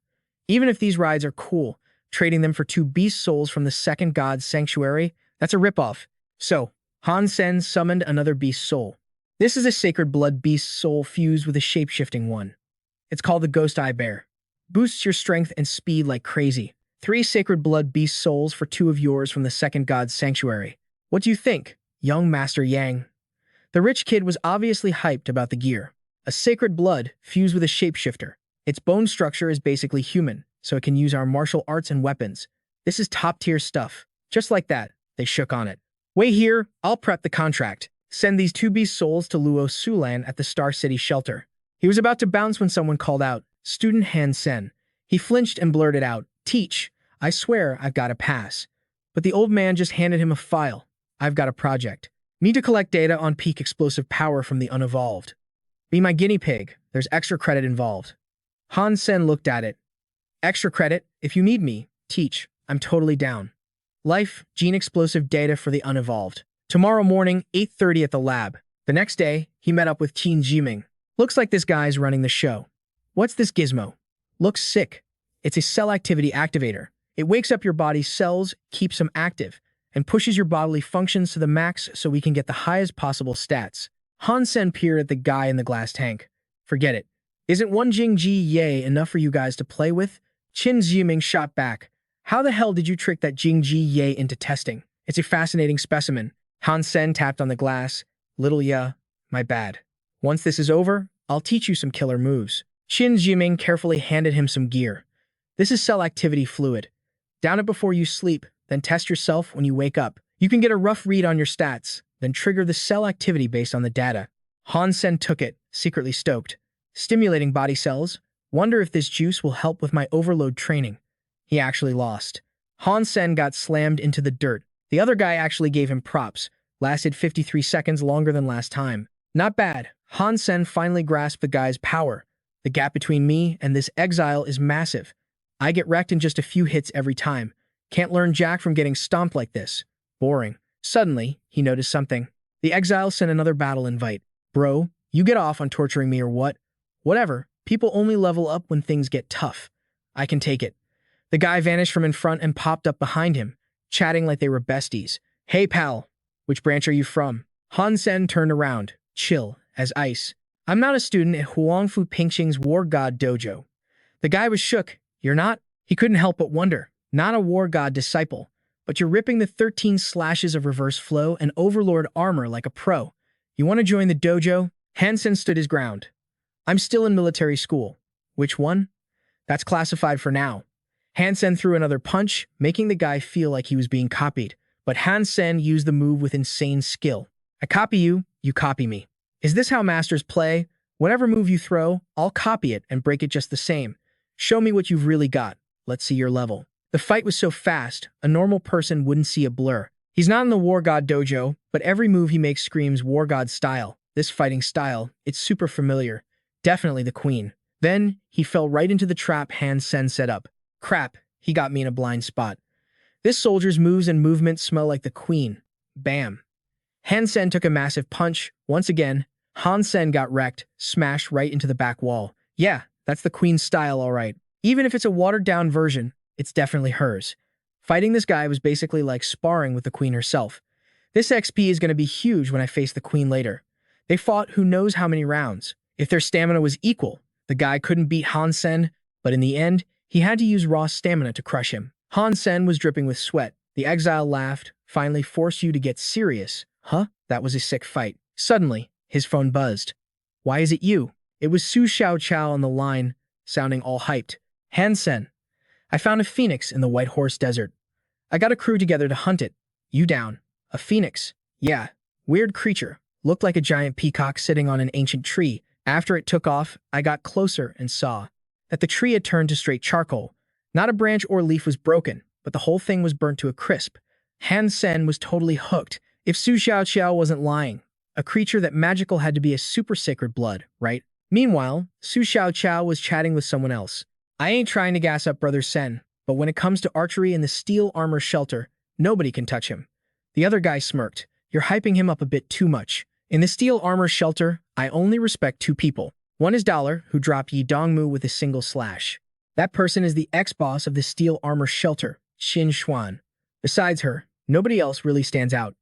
Even if these rides are cool, trading them for 2 beast souls from the second god's sanctuary, that's a ripoff. So, Han Sen summoned another beast soul. This is a sacred blood beast soul fused with a shape-shifting one. It's called the Ghost Eye Bear. Boosts your strength and speed like crazy. 3 sacred blood beast souls for 2 of yours from the second god's sanctuary. What do you think, young Master Yang? The rich kid was obviously hyped about the gear. A sacred blood fused with a shapeshifter. Its bone structure is basically human, so it can use our martial arts and weapons. This is top-tier stuff. Just like that, they shook on it. Wait here, I'll prep the contract. Send these 2 beast souls to Luo Sulan at the Star City shelter. He was about to bounce when someone called out, "Student Han Sen." He flinched and blurted out, "Teach, I swear I've got a pass." But the old man just handed him a file. "I've got a project. Need to collect data on peak explosive power from the unevolved. Be my guinea pig, there's extra credit involved." Han Sen looked at it. "Extra credit? If you need me, teach. I'm totally down. Life, gene explosive data for the unevolved. Tomorrow morning, 8:30 at the lab." The next day, he met up with Qin Jiming. "Looks like this guy's running the show. What's this gizmo? Looks sick. It's a cell activity activator. It wakes up your body's cells, keeps them active, and pushes your bodily functions to the max so we can get the highest possible stats." Han Sen peered at the guy in the glass tank. "Forget it. Isn't 1 Jingji Ye enough for you guys to play with?" Qin Jiming shot back. "How the hell did you trick that Jingji Ye into testing? It's a fascinating specimen." Han Sen tapped on the glass. "Little ya, my bad. Once this is over, I'll teach you some killer moves." Qin Jiming carefully handed him some gear. "This is cell activity fluid. Down it before you sleep, then test yourself when you wake up. You can get a rough read on your stats, then trigger the cell activity based on the data." Han Sen took it, secretly stoked. "Stimulating body cells? Wonder if this juice will help with my overload training." He actually lost. Han Sen got slammed into the dirt. The other guy actually gave him props. Lasted 53 seconds longer than last time. Not bad. Han Sen finally grasped the guy's power. "The gap between me and this exile is massive. I get wrecked in just a few hits every time. Can't learn jack from getting stomped like this. Boring." Suddenly, he noticed something. The exile sent another battle invite. "Bro, you get off on torturing me or what?" "Whatever. People only level up when things get tough. I can take it." The guy vanished from in front and popped up behind him, chatting like they were besties. "Hey pal, which branch are you from?" Han Sen turned around, chill as ice. "I'm not a student at Huangfu Pingxing's War God Dojo." The guy was shook. "You're not?" He couldn't help but wonder. "Not a War God disciple, but you're ripping the 13 slashes of reverse flow and overlord armor like a pro. You want to join the dojo?" Han Sen stood his ground. "I'm still in military school." "Which one?" "That's classified for now." Han Sen threw another punch, making the guy feel like he was being copied. But Han Sen used the move with insane skill. "I copy you, you copy me. Is this how masters play? Whatever move you throw, I'll copy it and break it just the same. Show me what you've really got. Let's see your level." The fight was so fast, a normal person wouldn't see a blur. He's not in the War God Dojo, but every move he makes screams War God style. This fighting style, it's super familiar. Definitely the queen. Then, he fell right into the trap Han Sen set up. Crap, he got me in a blind spot. This soldier's moves and movements smell like the queen. Bam. Han Sen took a massive punch. Once again, Han Sen got wrecked, smashed right into the back wall. Yeah, that's the queen's style all right. Even if it's a watered-down version, it's definitely hers. Fighting this guy was basically like sparring with the queen herself. This XP is going to be huge when I face the queen later. They fought who knows how many rounds. If their stamina was equal, the guy couldn't beat Han Sen, but in the end, he had to use raw stamina to crush him. Han Sen was dripping with sweat. The exile laughed, "Finally forced you to get serious. Huh? That was a sick fight." Suddenly, his phone buzzed. "Why is it you?" It was Su Xiaoqiao on the line, sounding all hyped. "Han Sen, I found a phoenix in the White Horse Desert. I got a crew together to hunt it. You down?" "A phoenix?" "Yeah. Weird creature. Looked like a giant peacock sitting on an ancient tree. After it took off, I got closer and saw that the tree had turned to straight charcoal. Not a branch or leaf was broken, but the whole thing was burnt to a crisp." Han Sen was totally hooked. If Su Xiaoqiao wasn't lying, a creature that magical had to be a super sacred blood, right? Meanwhile, Su Xiaoqiao was chatting with someone else. "I ain't trying to gas up Brother Sen, but when it comes to archery in the steel armor shelter, nobody can touch him." The other guy smirked. "You're hyping him up a bit too much. In the steel armor shelter, I only respect 2 people. One is Dollar, who dropped Yi Dongmu with a single slash. That person is the ex-boss of the steel armor shelter, Xin Xuan. Besides her, nobody else really stands out."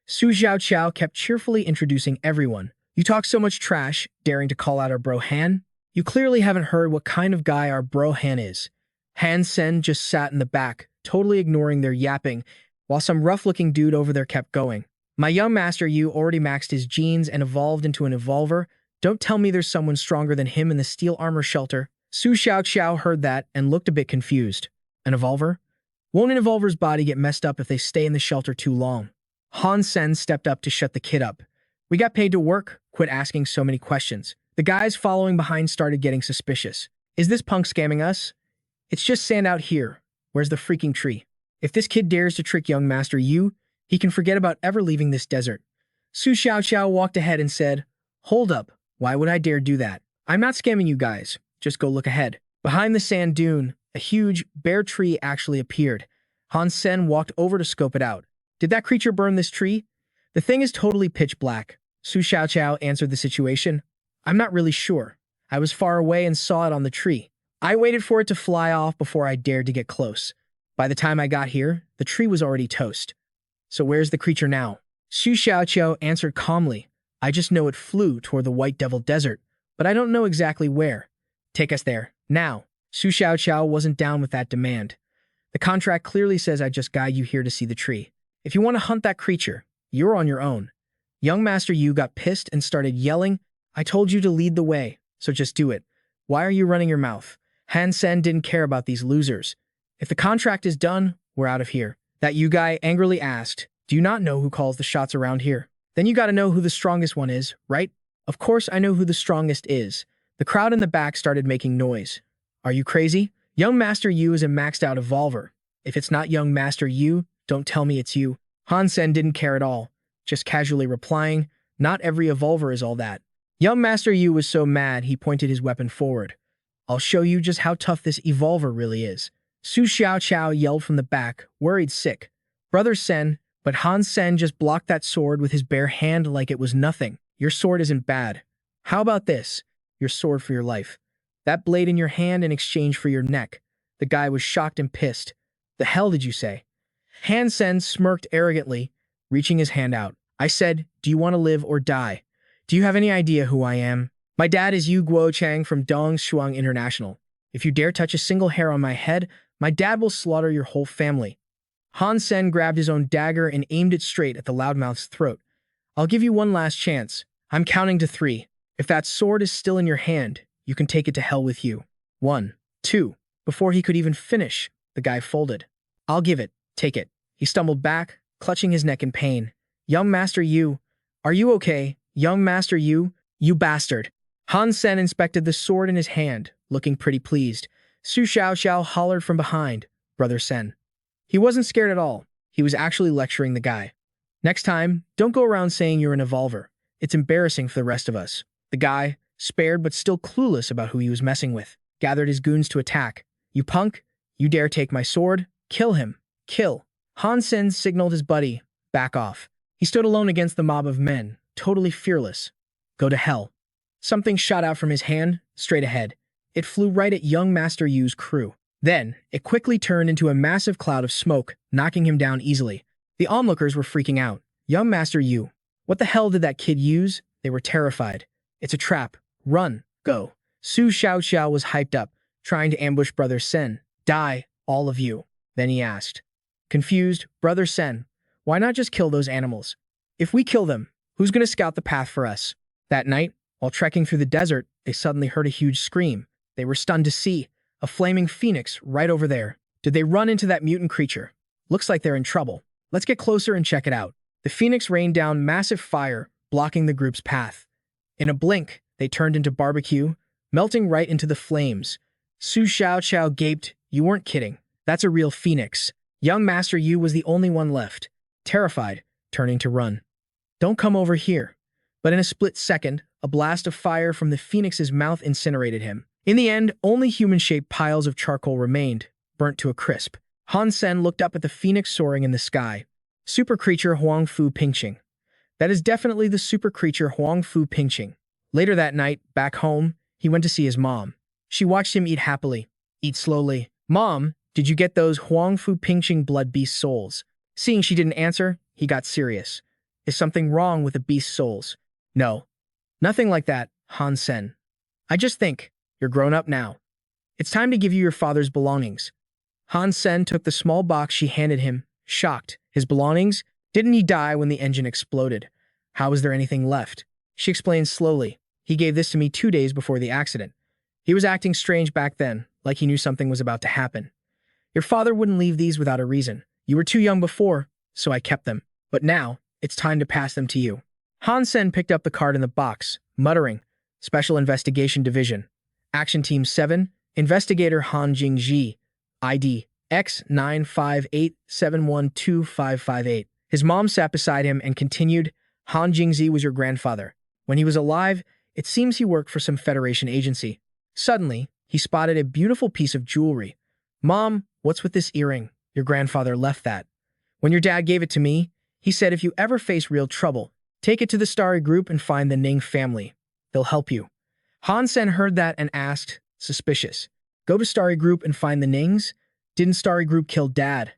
Su Xiaoqiao kept cheerfully introducing everyone. "You talk so much trash, daring to call out our bro Han? You clearly haven't heard what kind of guy our bro Han is. Han Sen just sat in the back, totally ignoring their yapping, while some rough-looking dude over there kept going. My young master Yu already maxed his genes and evolved into an evolver. Don't tell me there's someone stronger than him in the steel armor shelter. Su Xiao heard that and looked a bit confused. An evolver? Won't an evolver's body get messed up if they stay in the shelter too long? Han Sen stepped up to shut the kid up. We got paid to work. Quit asking so many questions. The guys following behind started getting suspicious. Is this punk scamming us? It's just sand out here. Where's the freaking tree? If this kid dares to trick young Master Yu, he can forget about ever leaving this desert. Su Xiao walked ahead and said, Hold up, why would I dare do that? I'm not scamming you guys, just go look ahead. Behind the sand dune, a huge, bare tree actually appeared. Han Sen walked over to scope it out. Did that creature burn this tree? The thing is totally pitch black. Su Xiao answered the situation. I'm not really sure. I was far away and saw it on the tree. I waited for it to fly off before I dared to get close. By the time I got here, the tree was already toast. So where's the creature now? Su Xiao answered calmly. I just know it flew toward the White Devil Desert, but I don't know exactly where. Take us there, now. Su Xiao wasn't down with that demand. The contract clearly says I just guide you here to see the tree. If you want to hunt that creature, you're on your own. Young Master Yu got pissed and started yelling, I told you to lead the way, so just do it. Why are you running your mouth? Han Sen didn't care about these losers. If the contract is done, we're out of here. That Yu guy angrily asked, Do you not know who calls the shots around here? Then you gotta know who the strongest one is, right? Of course I know who the strongest is. The crowd in the back started making noise. Are you crazy? Young Master Yu is a maxed out evolver. If it's not Young Master Yu, don't tell me it's you. Han Sen didn't care at all, just casually replying, Not every evolver is all that. Young Master Yu was so mad he pointed his weapon forward. I'll show you just how tough this evolver really is. Su Xiao yelled from the back, worried sick. Brother Sen, but Han Sen just blocked that sword with his bare hand like it was nothing. Your sword isn't bad. How about this? Your sword for your life. That blade in your hand in exchange for your neck. The guy was shocked and pissed. The hell did you say? Han Sen smirked arrogantly, reaching his hand out. I said, do you want to live or die? Do you have any idea who I am? My dad is Yu Guochang from Dong Shuang International. If you dare touch a single hair on my head, my dad will slaughter your whole family. Han Sen grabbed his own dagger and aimed it straight at the loudmouth's throat. I'll give you one last chance. I'm counting to 3. If that sword is still in your hand, you can take it to hell with you. 1, 2. Before he could even finish, the guy folded. I'll give it. Take it. He stumbled back, clutching his neck in pain. Young Master Yu, are you okay? Young Master Yu, you bastard. Han Sen inspected the sword in his hand, looking pretty pleased. Su Xiao hollered from behind, Brother Sen. He wasn't scared at all. He was actually lecturing the guy. Next time, don't go around saying you're an evolver. It's embarrassing for the rest of us. The guy, spared but still clueless about who he was messing with, gathered his goons to attack. You punk, you dare take my sword? Kill him. Kill. Han Sen signaled his buddy, back off. He stood alone against the mob of men, totally fearless. Go to hell. Something shot out from his hand, straight ahead. It flew right at young Master Yu's crew. Then, it quickly turned into a massive cloud of smoke, knocking him down easily. The onlookers were freaking out. Young Master Yu. What the hell did that kid use? They were terrified. It's a trap. Run. Go. Su Xiao was hyped up, trying to ambush Brother Sen. Die, all of you. Then he asked. Confused, Brother Sen, why not just kill those animals? If we kill them, who's going to scout the path for us? That night, while trekking through the desert, they suddenly heard a huge scream. They were stunned to see a flaming phoenix right over there. Did they run into that mutant creature? Looks like they're in trouble. Let's get closer and check it out. The phoenix rained down massive fire, blocking the group's path. In a blink, they turned into barbecue, melting right into the flames. Su Xiao gaped. You weren't kidding. That's a real phoenix. Young Master Yu was the only one left, terrified, turning to run. Don't come over here. But in a split second, a blast of fire from the phoenix's mouth incinerated him. In the end, only human-shaped piles of charcoal remained, burnt to a crisp. Han Sen looked up at the phoenix soaring in the sky. Super creature Huang Fu Pingqing. That is definitely the super creature Huang Fu Pingqing. Later that night, back home, he went to see his mom. She watched him eat happily, eat slowly. Mom, did you get those Huang Fu Pingqing blood beast souls? Seeing she didn't answer, he got serious. Is something wrong with the beast souls? No. Nothing like that, Han Sen. I just think, You're grown up now. It's time to give you your father's belongings. Han Sen took the small box she handed him, shocked. His belongings? Didn't he die when the engine exploded? How was there anything left? She explained slowly. He gave this to me 2 days before the accident. He was acting strange back then, like he knew something was about to happen. Your father wouldn't leave these without a reason. You were too young before, so I kept them. But now, it's time to pass them to you. Han Sen picked up the card in the box, muttering, Special Investigation Division. Action Team 7, Investigator Han Jingji, ID X958712558. His mom sat beside him and continued, Han Jingji was your grandfather. When he was alive, it seems he worked for some Federation agency. Suddenly, he spotted a beautiful piece of jewelry. Mom, what's with this earring? Your grandfather left that. When your dad gave it to me, he said if you ever face real trouble, take it to the Starry Group and find the Ning family. They'll help you. Han Sen heard that and asked, suspicious. Go to Starry Group and find the Nings? Didn't Starry Group kill Dad?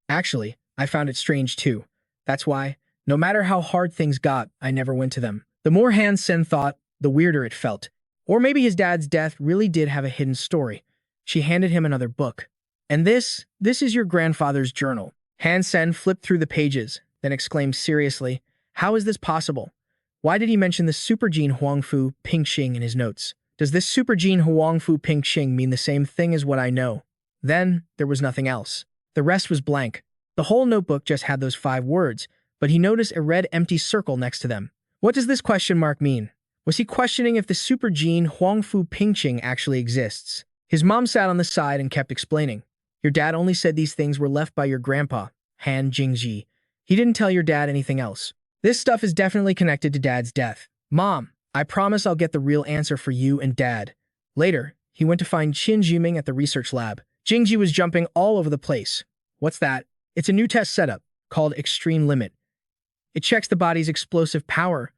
Actually, I found it strange too. That's why, no matter how hard things got, I never went to them. The more Han Sen thought, the weirder it felt. Or maybe his dad's death really did have a hidden story. She handed him another book. And this is your grandfather's journal. Han Sen flipped through the pages, then exclaimed seriously, how is this possible? Why did he mention the super gene Huangfu Pingxing in his notes? Does this super gene Huangfu Pingxing mean the same thing as what I know? Then, there was nothing else. The rest was blank. The whole notebook just had those 5 words, but he noticed a red empty circle next to them. What does this question mark mean? Was he questioning if the super gene Huangfu Pingxing actually exists? His mom sat on the side and kept explaining. Your dad only said these things were left by your grandpa, Han Jingji. He didn't tell your dad anything else. This stuff is definitely connected to Dad's death. Mom, I promise I'll get the real answer for you and Dad. Later, he went to find Qin Jiming at the research lab. Jingji was jumping all over the place. What's that? It's a new test setup, called Extreme Limit. It checks the body's explosive power.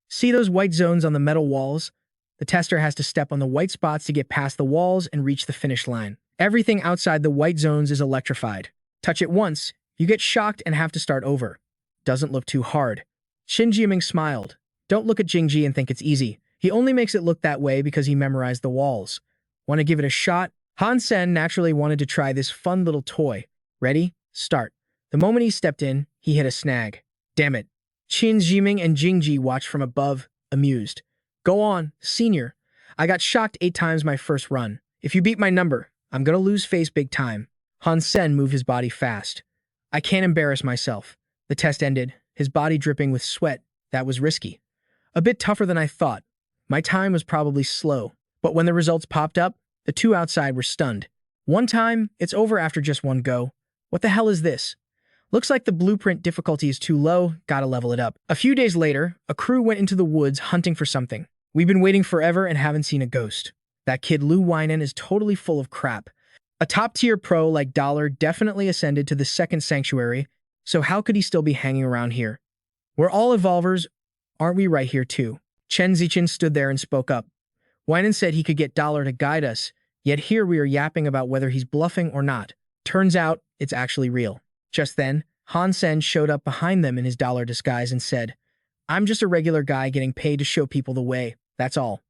See those white zones on the metal walls? The tester has to step on the white spots to get past the walls and reach the finish line. Everything outside the white zones is electrified. Touch it once, you get shocked and have to start over. Doesn't look too hard. Qin Jiming smiled. Don't look at Jingji and think it's easy. He only makes it look that way because he memorized the walls. Want to give it a shot? Han Sen naturally wanted to try this fun little toy. Ready? Start. The moment he stepped in, he hit a snag. Damn it. Qin Jiming and Jingji watched from above, amused. Go on, senior. I got shocked 8 times my first run. If you beat my number, I'm gonna lose face big time. Han Sen moved his body fast. I can't embarrass myself. The test ended, his body dripping with sweat. That was risky. A bit tougher than I thought. My time was probably slow. But when the results popped up, the 2 outside were stunned. One time, it's over after just 1 go. What the hell is this? Looks like the blueprint difficulty is too low, gotta level it up. A few days later, a crew went into the woods hunting for something. We've been waiting forever and haven't seen a ghost. That kid Lu Weinen is totally full of crap. A top-tier pro like Dollar definitely ascended to the 2nd sanctuary, so how could he still be hanging around here? We're all evolvers, aren't we right here too? Chen Zichen stood there and spoke up. Weinen said he could get Dollar to guide us, yet here we are yapping about whether he's bluffing or not. Turns out, it's actually real. Just then, Han Sen showed up behind them in his Dollar disguise and said, I'm just a regular guy getting paid to show people the way, that's all.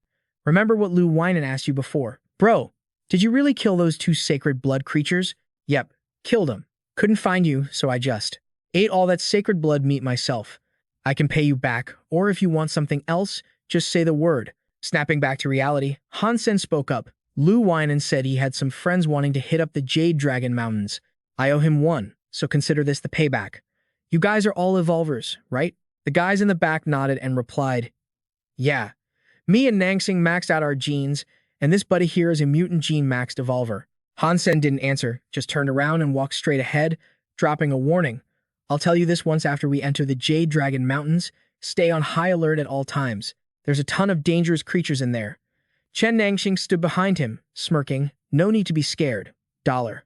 Remember what Lu Weinen asked you before. Bro, did you really kill those 2 sacred blood creatures? Yep, killed them. Couldn't find you, so I just ate all that sacred blood meat myself. I can pay you back, or if you want something else, just say the word. Snapping back to reality, Han Sen spoke up. Lu Weinen said he had some friends wanting to hit up the Jade Dragon Mountains. I owe him 1, so consider this the payback. You guys are all evolvers, right? The guys in the back nodded and replied, yeah. Me and Nangsing maxed out our genes, and this buddy here is a mutant gene maxed evolver. Han Sen didn't answer, just turned around and walked straight ahead, dropping a warning. I'll tell you this once after we enter the Jade Dragon Mountains, stay on high alert at all times. There's a ton of dangerous creatures in there. Chen Nangsing stood behind him, smirking. No need to be scared. Dollar.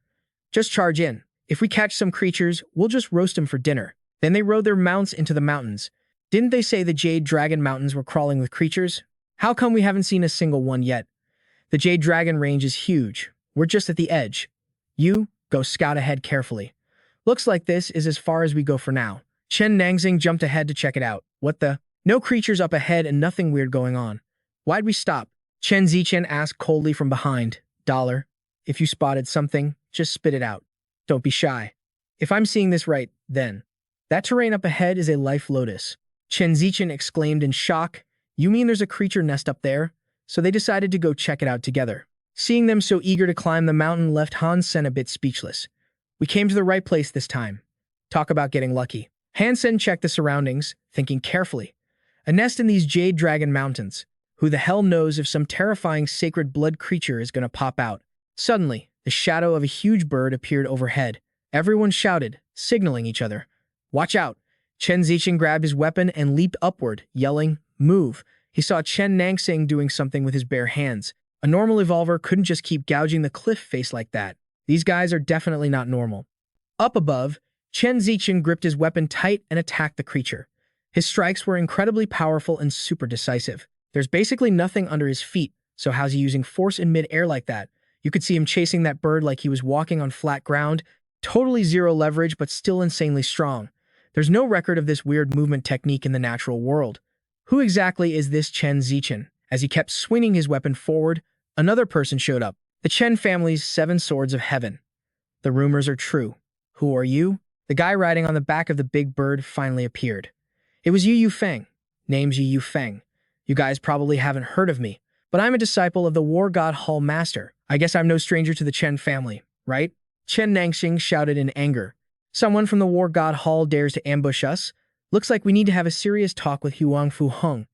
Just charge in. If we catch some creatures, we'll just roast them for dinner. Then they rode their mounts into the mountains. Didn't they say the Jade Dragon Mountains were crawling with creatures? How come we haven't seen a single one yet? The Jade Dragon range is huge. We're just at the edge. You, go scout ahead carefully. Looks like this is as far as we go for now. Chen Nangsing jumped ahead to check it out. What the? No creatures up ahead and nothing weird going on. Why'd we stop? Chen Zichen asked coldly from behind. Dollar, if you spotted something, just spit it out. Don't be shy. If I'm seeing this right, then. That terrain up ahead is a life lotus. Chen Zichen exclaimed in shock. You mean there's a creature nest up there? So they decided to go check it out together. Seeing them so eager to climb the mountain left Han Sen a bit speechless. We came to the right place this time. Talk about getting lucky. Han Sen checked the surroundings, thinking carefully. A nest in these Jade Dragon Mountains. Who the hell knows if some terrifying sacred blood creature is going to pop out? Suddenly, the shadow of a huge bird appeared overhead. Everyone shouted, signaling each other. Watch out! Chen Zichen grabbed his weapon and leaped upward, yelling, move. He saw Chen Nangsing doing something with his bare hands. A normal evolver couldn't just keep gouging the cliff face like that. These guys are definitely not normal. Up above, Chen Zichen gripped his weapon tight and attacked the creature. His strikes were incredibly powerful and super decisive. There's basically nothing under his feet, so how's he using force in mid-air like that? You could see him chasing that bird like he was walking on flat ground. Totally zero leverage, but still insanely strong. There's no record of this weird movement technique in the natural world. Who exactly is this Chen Zichen? As he kept swinging his weapon forward, another person showed up. The Chen family's 7 Swords of Heaven. The rumors are true. Who are you? The guy riding on the back of the big bird finally appeared. It was Yu Feng. Name's Yu Feng. You guys probably haven't heard of me, but I'm a disciple of the War God Hall Master. I guess I'm no stranger to the Chen family, right? Chen Nangsing shouted in anger. Someone from the War God Hall dares to ambush us? Looks like we need to have a serious talk with Huang Fu Hung.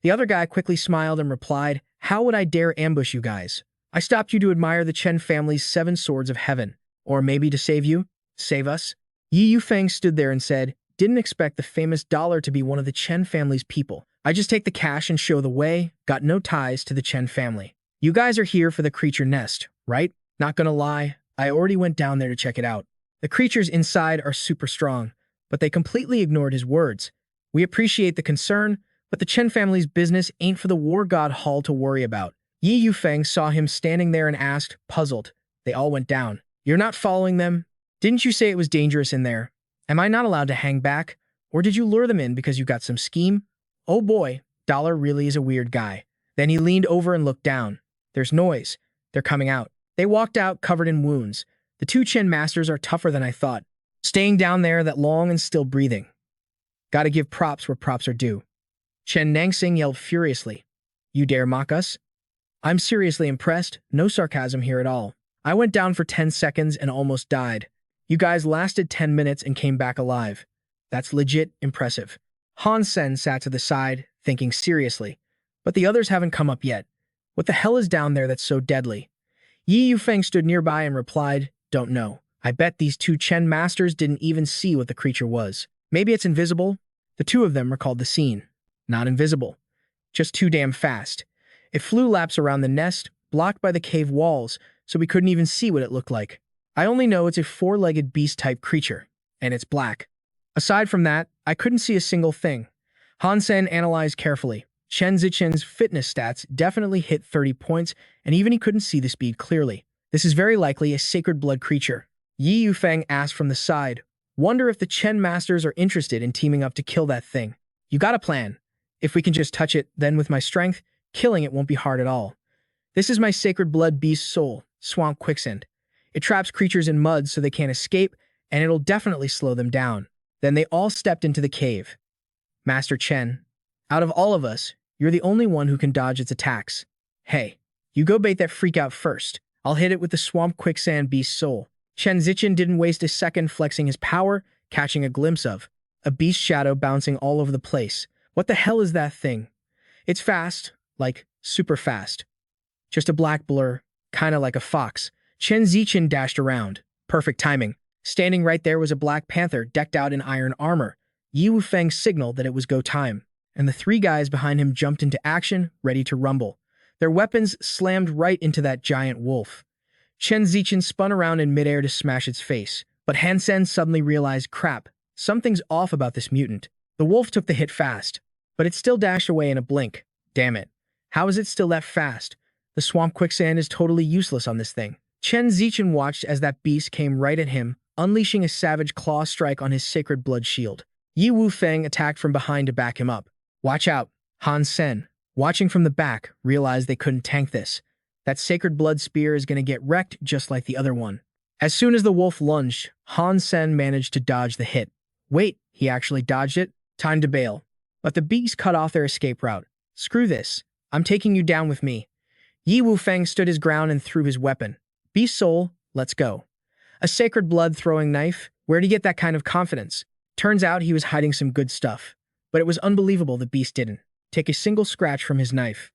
The other guy quickly smiled and replied, how would I dare ambush you guys? I stopped you to admire the Chen family's 7 Swords of Heaven. Or maybe to save you? Save us? Yi Yufeng stood there and said, didn't expect the famous Dollar to be one of the Chen family's people. I just take the cash and show the way, got no ties to the Chen family. You guys are here for the creature nest, right? Not gonna lie, I already went down there to check it out. The creatures inside are super strong, but they completely ignored his words. We appreciate the concern, but the Chen family's business ain't for the War God Hall to worry about. Yi Yufeng saw him standing there and asked, puzzled. They all went down. You're not following them? Didn't you say it was dangerous in there? Am I not allowed to hang back? Or did you lure them in because you got some scheme? Oh boy, Dollar really is a weird guy. Then he leaned over and looked down. There's noise. They're coming out. They walked out covered in wounds. The 2 Chen masters are tougher than I thought. Staying down there that long and still breathing. Gotta give props where props are due. Chen Nangsing yelled furiously. You dare mock us? I'm seriously impressed. No sarcasm here at all. I went down for 10 seconds and almost died. You guys lasted 10 minutes and came back alive. That's legit impressive. Han Sen sat to the side, thinking seriously. But the others haven't come up yet. What the hell is down there that's so deadly? Yi Yufeng stood nearby and replied, don't know. I bet these 2 Chen masters didn't even see what the creature was. Maybe it's invisible? The 2 of them recalled the scene. Not invisible. Just too damn fast. It flew laps around the nest, blocked by the cave walls, so we couldn't even see what it looked like. I only know it's a 4-legged beast-type creature, and it's black. Aside from that, I couldn't see a single thing. Han Sen analyzed carefully. Chen Zichen's fitness stats definitely hit 30 points, and even he couldn't see the speed clearly. This is very likely a sacred blood creature. Yi Yufeng asked from the side, wonder if the Chen masters are interested in teaming up to kill that thing. You got a plan. If we can just touch it, then with my strength, killing it won't be hard at all. This is my sacred blood beast soul, Swamp Quicksand. It traps creatures in mud so they can't escape, and it'll definitely slow them down. Then they all stepped into the cave. Master Chen, out of all of us, you're the only one who can dodge its attacks. Hey, you go bait that freak out first. I'll hit it with the Swamp Quicksand beast soul. Chen Zichen didn't waste a second flexing his power, catching a glimpse of a beast shadow bouncing all over the place. What the hell is that thing? It's fast, like super fast. Just a black blur, kinda like a fox. Chen Zichen dashed around. Perfect timing. Standing right there was a black panther decked out in iron armor. Yi Wufeng signaled that it was go time, and the 3 guys behind him jumped into action, ready to rumble. Their weapons slammed right into that giant wolf. Chen Zichen spun around in midair to smash its face, but Han Sen suddenly realized, crap, something's off about this mutant. The wolf took the hit fast, but it still dashed away in a blink. Damn it. How is it still that fast? The Swamp Quicksand is totally useless on this thing. Chen Zichen watched as that beast came right at him, unleashing a savage claw strike on his sacred blood shield. Yi Wufeng attacked from behind to back him up. Watch out, Han Sen. watching from the back, realized they couldn't tank this. That sacred blood spear is going to get wrecked just like the other one. As soon as the wolf lunged, Han Sen managed to dodge the hit. Wait, he actually dodged it? Time to bail. But the beast cut off their escape route. Screw this. I'm taking you down with me. Yi Wufeng stood his ground and threw his weapon. Beast soul, let's go. A sacred blood-throwing knife? Where'd he get that kind of confidence? Turns out he was hiding some good stuff. But it was unbelievable the beast didn't take a single scratch from his knife.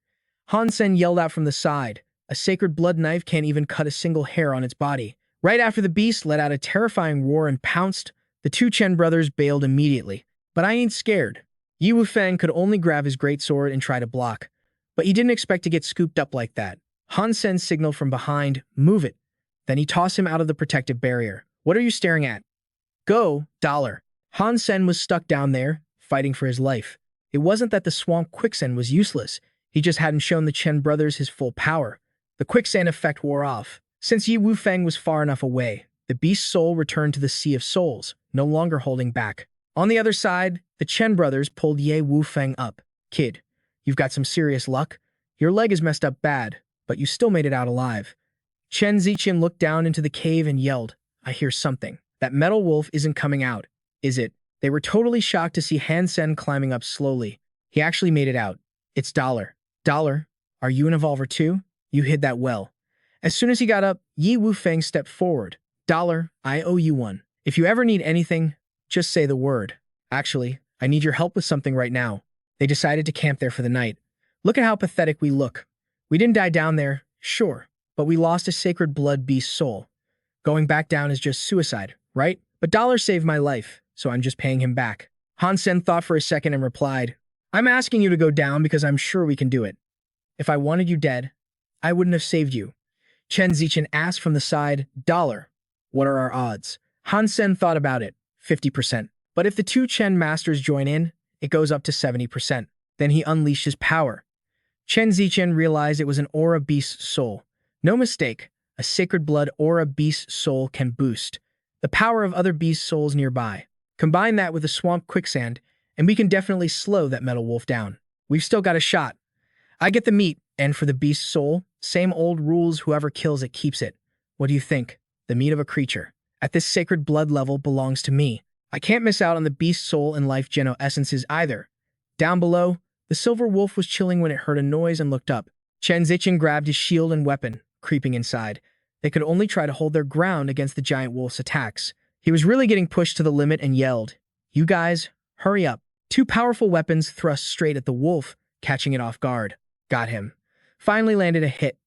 Han Sen yelled out from the side. A sacred blood knife can't even cut a single hair on its body. Right after the beast let out a terrifying roar and pounced, the two Chen brothers bailed immediately. But I ain't scared. Yi Wufeng could only grab his greatsword and try to block. But he didn't expect to get scooped up like that. Han Sen signaled from behind, move it. Then he tossed him out of the protective barrier. What are you staring at? Go, dollar. Han Sen was stuck down there, fighting for his life. It wasn't that the swamp quicksand was useless. He just hadn't shown the Chen brothers his full power. The quicksand effect wore off. Since Yi Wufeng was far enough away, the beast's soul returned to the Sea of Souls, no longer holding back. On the other side, the Chen brothers pulled Yi Wufeng up. Kid, you've got some serious luck. Your leg is messed up bad, but you still made it out alive. Chen Zichen looked down into the cave and yelled, I hear something. That metal wolf isn't coming out, is it? They were totally shocked to see Han Sen climbing up slowly. He actually made it out. It's Dollar. Dollar, are you an evolver too? You hid that well. As soon as he got up, Yi Wufeng stepped forward. Dollar, I owe you one. If you ever need anything, just say the word. Actually, I need your help with something right now. They decided to camp there for the night. Look at how pathetic we look. We didn't die down there, sure, but we lost a sacred blood beast soul. Going back down is just suicide, right? But Dollar saved my life, so I'm just paying him back. Han Sen thought for a second and replied, I'm asking you to go down because I'm sure we can do it. If I wanted you dead, I wouldn't have saved you. Chen Zichen asked from the side, Dollar, what are our odds? Han Sen thought about it, 50%. But if the two Chen masters join in, it goes up to 70%. Then he unleashed his power. Chen Zichen realized it was an aura beast soul. No mistake, a sacred blood aura beast soul can boost the power of other beast souls nearby. Combine that with the swamp quicksand, and we can definitely slow that metal wolf down. We've still got a shot. I get the meat, and for the beast soul, same old rules, whoever kills it keeps it. What do you think? The meat of a creature at this sacred blood level belongs to me. I can't miss out on the beast soul and life geno essences either. Down below, the silver wolf was chilling when it heard a noise and looked up. Chen Zichen grabbed his shield and weapon, creeping inside. They could only try to hold their ground against the giant wolf's attacks. He was really getting pushed to the limit and yelled, You guys, hurry up. Two powerful weapons thrust straight at the wolf, catching it off guard. Got him. Finally landed a hit.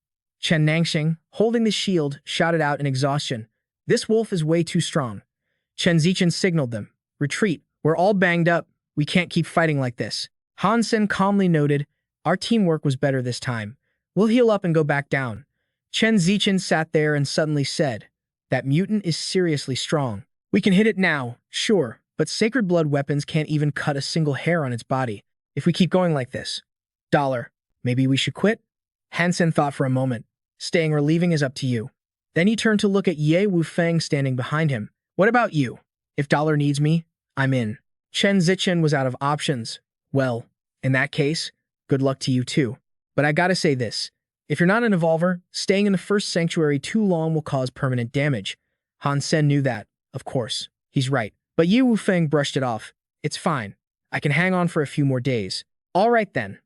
Chen Nangxing, holding the shield, shouted out in exhaustion, This wolf is way too strong. Chen Zichen signaled them, Retreat, we're all banged up. We can't keep fighting like this. Han Sen calmly noted, Our teamwork was better this time. We'll heal up and go back down. Chen Zichen sat there and suddenly said, That mutant is seriously strong. We can hit it now, sure, but sacred blood weapons can't even cut a single hair on its body. If we keep going like this. Dollar, maybe we should quit? Han Sen thought for a moment. Staying or leaving is up to you. Then he turned to look at Yi Wufeng standing behind him. What about you? If Dollar needs me, I'm in. Chen Zichen was out of options. Well, in that case, good luck to you too. But I gotta say this. If you're not an evolver, staying in the first sanctuary too long will cause permanent damage. Han Sen knew that, of course. He's right. But Yi Wufeng brushed it off. It's fine. I can hang on for a few more days. All right then.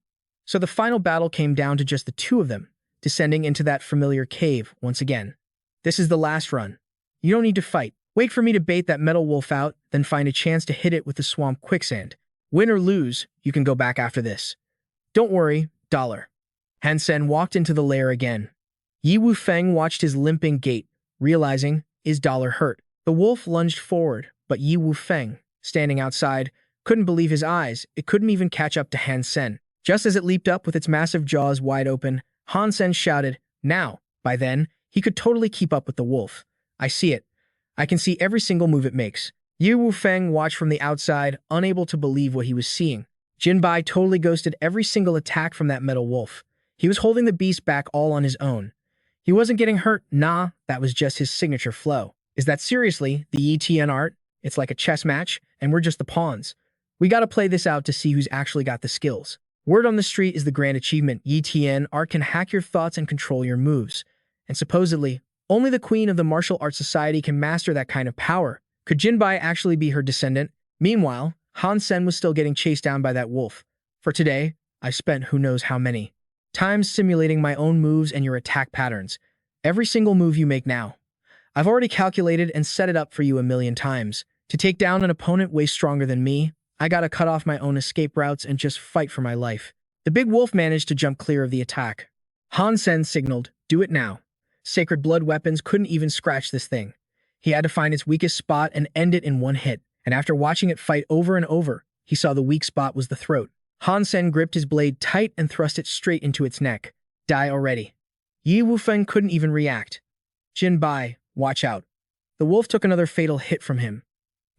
So the final battle came down to just the two of them, descending into that familiar cave once again. This is the last run. You don't need to fight. Wait for me to bait that metal wolf out, then find a chance to hit it with the swamp quicksand. Win or lose, you can go back after this. Don't worry, Dollar. Han Sen walked into the lair again. Yi Wufeng watched his limping gait, realizing, is Dollar hurt? The wolf lunged forward, but Yi Wufeng, standing outside, couldn't believe his eyes. It couldn't even catch up to Han Sen. Just as it leaped up with its massive jaws wide open, Han Sen shouted, Now! By then, he could totally keep up with the wolf. I see it. I can see every single move it makes. Yi Wufeng watched from the outside, unable to believe what he was seeing. Jinbai totally ghosted every single attack from that metal wolf. He was holding the beast back all on his own. He wasn't getting hurt, nah, that was just his signature flow. Is that seriously the ETN art? It's like a chess match, and we're just the pawns. We gotta play this out to see who's actually got the skills. Word on the street is the grand achievement. Yi art can hack your thoughts and control your moves. And supposedly, only the queen of the martial arts society can master that kind of power. Could Jinbai actually be her descendant? Meanwhile, Han Sen was still getting chased down by that wolf. For today, I spent who knows how many times simulating my own moves and your attack patterns. Every single move you make now. I've already calculated and set it up for you a million times. To take down an opponent way stronger than me, I gotta cut off my own escape routes and just fight for my life. The big wolf managed to jump clear of the attack. Han Sen signaled, "Do it now." Sacred blood weapons couldn't even scratch this thing. He had to find its weakest spot and end it in one hit. And after watching it fight over and over, he saw the weak spot was the throat. Han Sen gripped his blade tight and thrust it straight into its neck. Die already. Yi Wufeng couldn't even react. Jin Bai, watch out. The wolf took another fatal hit from him.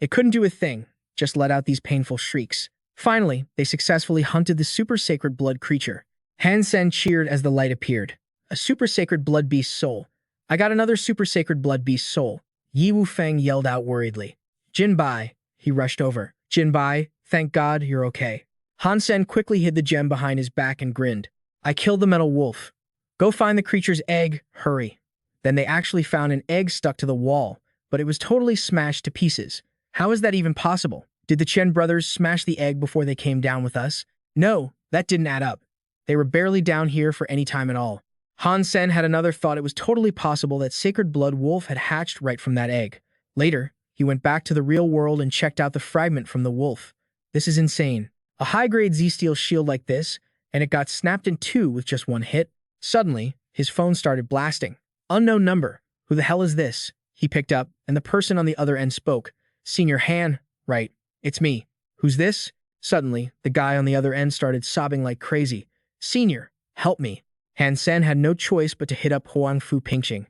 It couldn't do a thing, just let out these painful shrieks. Finally, they successfully hunted the super sacred blood creature. Han Sen cheered as the light appeared. A super sacred blood beast soul. I got another super sacred blood beast soul. Yi Wufeng yelled out worriedly. Jin Bai, he rushed over. Jin Bai, thank God you're okay. Han Sen quickly hid the gem behind his back and grinned. I killed the metal wolf. Go find the creature's egg, hurry. Then they actually found an egg stuck to the wall, but it was totally smashed to pieces. How is that even possible? Did the Chen brothers smash the egg before they came down with us? No, that didn't add up. They were barely down here for any time at all. Han Sen had another thought. It was totally possible that Sacred Blood Wolf had hatched right from that egg. Later, he went back to the real world and checked out the fragment from the wolf. This is insane. A high-grade Z-Steel shield like this, and it got snapped in two with just one hit. Suddenly, his phone started blasting. Unknown number. Who the hell is this? He picked up, and the person on the other end spoke. Senior Han, right, it's me. Who's this? Suddenly, the guy on the other end started sobbing like crazy. Senior, help me. Han Sen had no choice but to hit up Huang Fu Pingqing.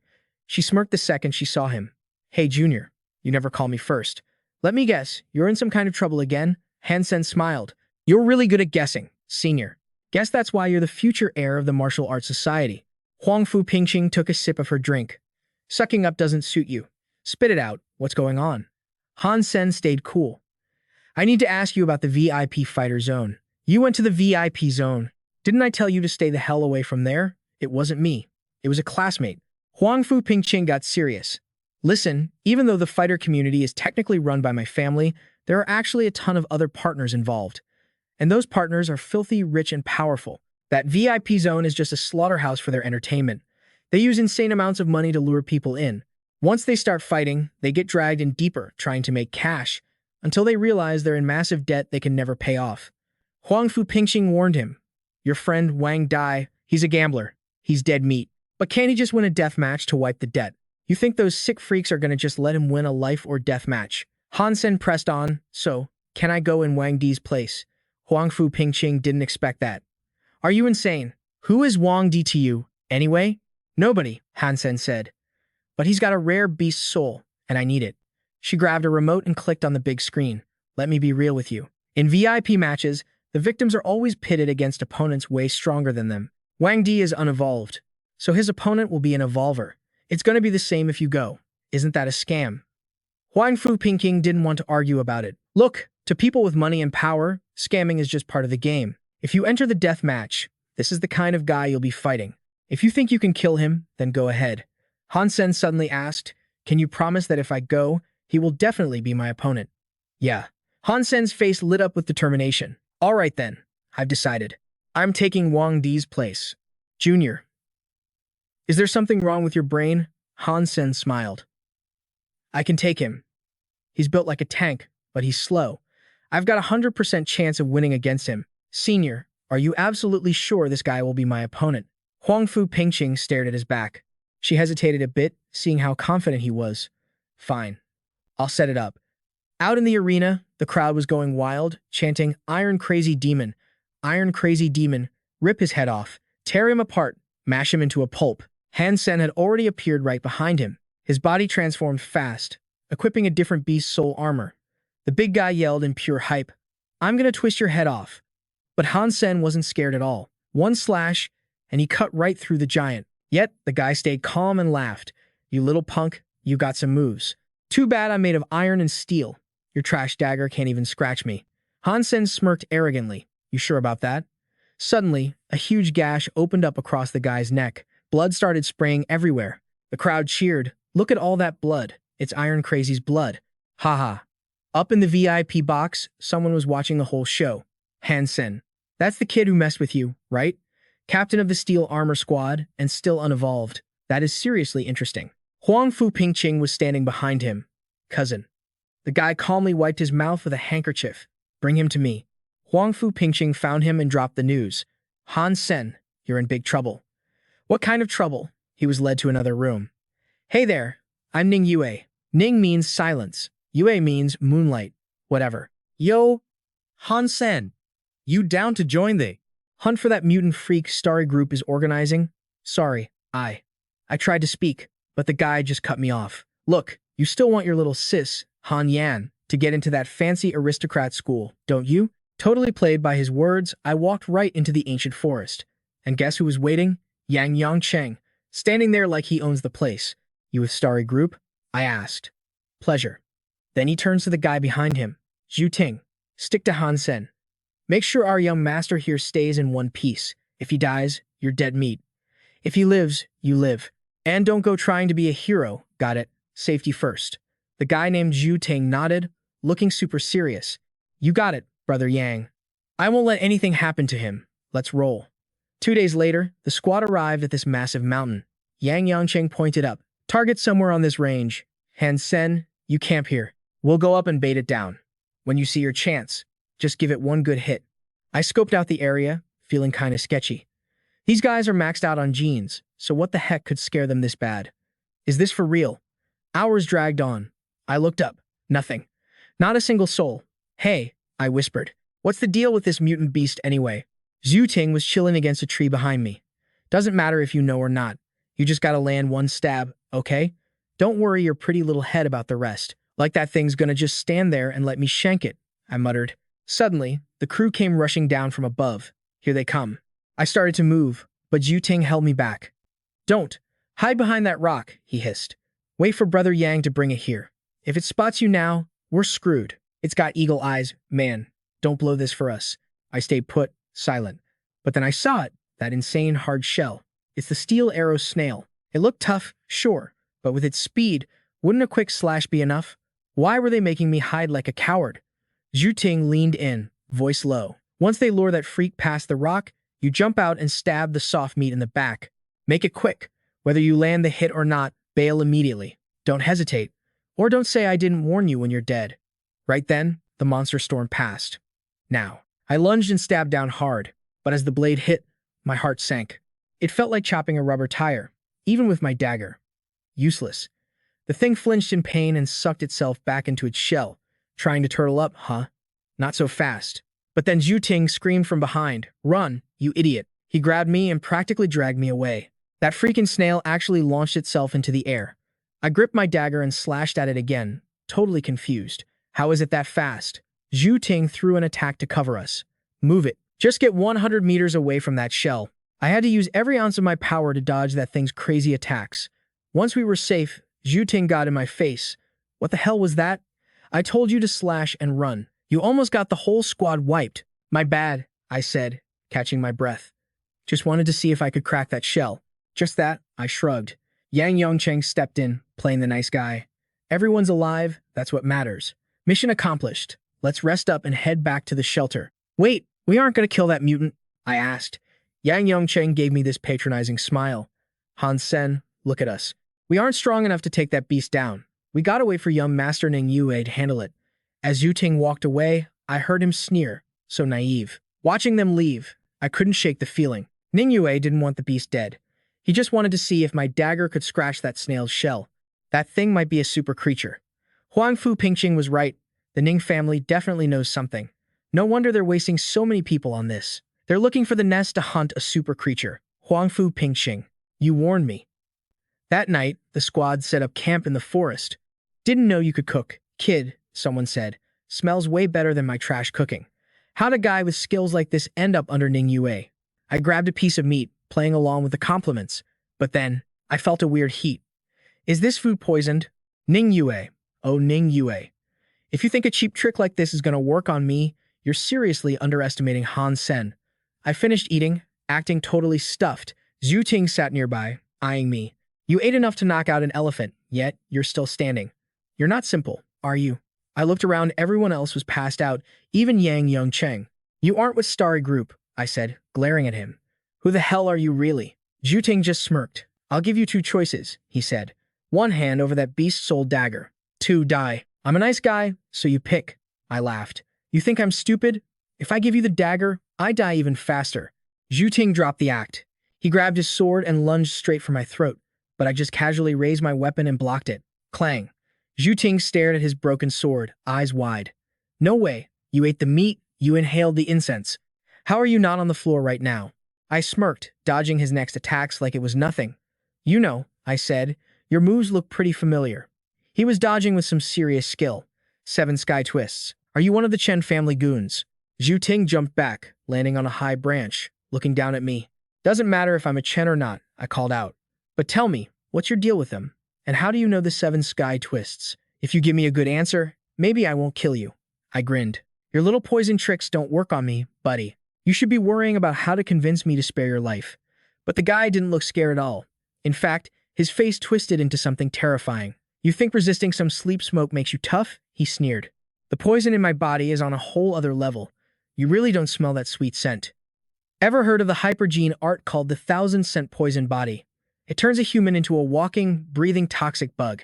She smirked the second she saw him. Hey, Junior, you never call me first. Let me guess, you're in some kind of trouble again? Han Sen smiled. You're really good at guessing, Senior. Guess that's why you're the future heir of the martial arts society. Huang Fu Pingqing took a sip of her drink. Sucking up doesn't suit you. Spit it out. What's going on? Han Sen stayed cool. I need to ask you about the VIP fighter zone. You went to the VIP zone. Didn't I tell you to stay the hell away from there? It wasn't me. It was a classmate. Huang Fu Pingqing got serious. Listen, even though the fighter community is technically run by my family, there are actually a ton of other partners involved. And those partners are filthy, rich, and powerful. That VIP zone is just a slaughterhouse for their entertainment. They use insane amounts of money to lure people in. Once they start fighting, they get dragged in deeper, trying to make cash, until they realize they're in massive debt they can never pay off. Huang Fu Pingqing warned him. Your friend Wang Dai, he's a gambler. He's dead meat. But can't he just win a death match to wipe the debt? You think those sick freaks are gonna just let him win a life or death match? Han Sen pressed on. So, can I go in Wang Di's place? Huang Fu Pingqing didn't expect that. Are you insane? Who is Wang Di to you, anyway? Nobody, Han Sen said. But he's got a rare beast soul, and I need it. She grabbed a remote and clicked on the big screen. Let me be real with you. In VIP matches, the victims are always pitted against opponents way stronger than them. Wang Di is unevolved, so his opponent will be an evolver. It's going to be the same if you go. Isn't that a scam? Huang Fu Pingqing didn't want to argue about it. Look, to people with money and power, scamming is just part of the game. If you enter the death match, this is the kind of guy you'll be fighting. If you think you can kill him, then go ahead. Han Sen suddenly asked, can you promise that if I go, he will definitely be my opponent? Yeah. Han Sen's face lit up with determination. All right then, I've decided. I'm taking Wang Di's place. Junior. Is there something wrong with your brain? Han Sen smiled. I can take him. He's built like a tank, but he's slow. I've got a 100% chance of winning against him. Senior, are you absolutely sure this guy will be my opponent? Huang Fu Pingqing stared at his back. She hesitated a bit, seeing how confident he was. Fine. I'll set it up. Out in the arena, the crowd was going wild, chanting, Iron Crazy Demon, Iron Crazy Demon, rip his head off, tear him apart, mash him into a pulp. Han Sen had already appeared right behind him. His body transformed fast, equipping a different beast soul armor. The big guy yelled in pure hype, I'm gonna twist your head off. But Han Sen wasn't scared at all. One slash, and he cut right through the giant. Yet, the guy stayed calm and laughed. You little punk, you got some moves. Too bad I'm made of iron and steel. Your trash dagger can't even scratch me. Han Sen smirked arrogantly. You sure about that? Suddenly, a huge gash opened up across the guy's neck. Blood started spraying everywhere. The crowd cheered. Look at all that blood. It's Iron Crazy's blood. Haha. Up in the VIP box, someone was watching the whole show. Han Sen. That's the kid who messed with you, right? Captain of the Steel Armor Squad, and still unevolved. That is seriously interesting. Huang Fu Pingqing was standing behind him. Cousin. The guy calmly wiped his mouth with a handkerchief. Bring him to me. Huang Fu Pingqing found him and dropped the news. Han Sen, you're in big trouble. What kind of trouble? He was led to another room. Hey there, I'm Ning Yue. Ning means silence. Yue means moonlight. Whatever. Yo, Han Sen, you down to join the hunt for that mutant freak Starry Group is organizing? Sorry, I tried to speak, but the guy just cut me off. Look, you still want your little sis, Han Yan, to get into that fancy aristocrat school, don't you? Totally played by his words, I walked right into the ancient forest. And guess who was waiting? Yang Yongcheng, standing there like he owns the place. You with Starry Group? I asked. Pleasure. Then he turns to the guy behind him. Zhu Ting, stick to Han Sen. Make sure our young master here stays in one piece. If he dies, you're dead meat. If he lives, you live. And don't go trying to be a hero, got it? Safety first. The guy named Zhu Ting nodded, looking super serious. You got it, Brother Yang. I won't let anything happen to him. Let's roll. 2 days later, the squad arrived at this massive mountain. Yang Yongcheng pointed up. Target somewhere on this range. Han Sen, you camp here. We'll go up and bait it down. When you see your chance, just give it one good hit. I scoped out the area, feeling kinda sketchy. These guys are maxed out on genes, so what the heck could scare them this bad? Is this for real? Hours dragged on. I looked up. Nothing. Not a single soul. Hey, I whispered. What's the deal with this mutant beast anyway? Zhu Ting was chilling against a tree behind me. Doesn't matter if you know or not. You just gotta land one stab, okay? Don't worry your pretty little head about the rest. Like that thing's gonna just stand there and let me shank it, I muttered. Suddenly, the crew came rushing down from above. Here they come. I started to move, but Zhu Ting held me back. Don't. Hide behind that rock, he hissed. Wait for Brother Yang to bring it here. If it spots you now, we're screwed. It's got eagle eyes, man. Don't blow this for us. I stayed put, silent. But then I saw it, that insane hard shell. It's the steel arrow snail. It looked tough, sure, but with its speed, wouldn't a quick slash be enough? Why were they making me hide like a coward? Zhu Ting leaned in, voice low. Once they lure that freak past the rock, you jump out and stab the soft meat in the back. Make it quick. Whether you land the hit or not, bail immediately. Don't hesitate. Or don't say I didn't warn you when you're dead. Right then, the monster stormed past. Now, I lunged and stabbed down hard, but as the blade hit, my heart sank. It felt like chopping a rubber tire, even with my dagger. Useless. The thing flinched in pain and sucked itself back into its shell. Trying to turtle up, huh? Not so fast. But then Zhu Ting screamed from behind, "Run, you idiot." He grabbed me and practically dragged me away. That freaking snail actually launched itself into the air. I gripped my dagger and slashed at it again, totally confused. How is it that fast? Zhu Ting threw an attack to cover us. Move it. Just get 100 meters away from that shell. I had to use every ounce of my power to dodge that thing's crazy attacks. Once we were safe, Zhu Ting got in my face. What the hell was that? I told you to slash and run. You almost got the whole squad wiped. My bad, I said, catching my breath. Just wanted to see if I could crack that shell. Just that, I shrugged. Yang Yongcheng stepped in, playing the nice guy. Everyone's alive, that's what matters. Mission accomplished. Let's rest up and head back to the shelter. Wait, we aren't going to kill that mutant, I asked. Yang Yongcheng gave me this patronizing smile. Han Sen, look at us. We aren't strong enough to take that beast down. We gotta wait for young Master Ning Yue to handle it. As Zhu Ting walked away, I heard him sneer, so naive. Watching them leave, I couldn't shake the feeling. Ning Yue didn't want the beast dead. He just wanted to see if my dagger could scratch that snail's shell. That thing might be a super creature. Huang Fu Pingqing was right. The Ning family definitely knows something. No wonder they're wasting so many people on this. They're looking for the nest to hunt a super creature. Huang Fu Pingqing, you warned me. That night, the squad set up camp in the forest. Didn't know you could cook. Kid, someone said. Smells way better than my trash cooking. How'd a guy with skills like this end up under Ning Yue? I grabbed a piece of meat, playing along with the compliments. But then, I felt a weird heat. Is this food poisoned? Ning Yue. Oh, Ning Yue. If you think a cheap trick like this is going to work on me, you're seriously underestimating Han Sen. I finished eating, acting totally stuffed. Zhu Ting sat nearby, eyeing me. You ate enough to knock out an elephant, yet you're still standing. You're not simple, are you? I looked around, everyone else was passed out, even Yang Yongcheng. You aren't with Starry Group, I said, glaring at him. Who the hell are you really? Zhu Ting just smirked. I'll give you two choices, he said. One hand over that beast soul dagger. Two, die. I'm a nice guy, so you pick. I laughed. You think I'm stupid? If I give you the dagger, I die even faster. Zhu Ting dropped the act. He grabbed his sword and lunged straight for my throat, but I just casually raised my weapon and blocked it. Clang. Zhu Ting stared at his broken sword, eyes wide. No way. You ate the meat, you inhaled the incense. How are you not on the floor right now? I smirked, dodging his next attacks like it was nothing. You know, I said, your moves look pretty familiar. He was dodging with some serious skill. 7 sky twists. Are you one of the Chen family goons? Zhu Ting jumped back, landing on a high branch, looking down at me. Doesn't matter if I'm a Chen or not, I called out. But tell me, what's your deal with them? And how do you know the 7 sky twists? If you give me a good answer, maybe I won't kill you. I grinned. Your little poison tricks don't work on me, buddy. You should be worrying about how to convince me to spare your life. But the guy didn't look scared at all. In fact, his face twisted into something terrifying. You think resisting some sleep smoke makes you tough? He sneered. The poison in my body is on a whole other level. You really don't smell that sweet scent. Ever heard of the hypergene art called the 1,000-scent poison body? It turns a human into a walking, breathing toxic bug.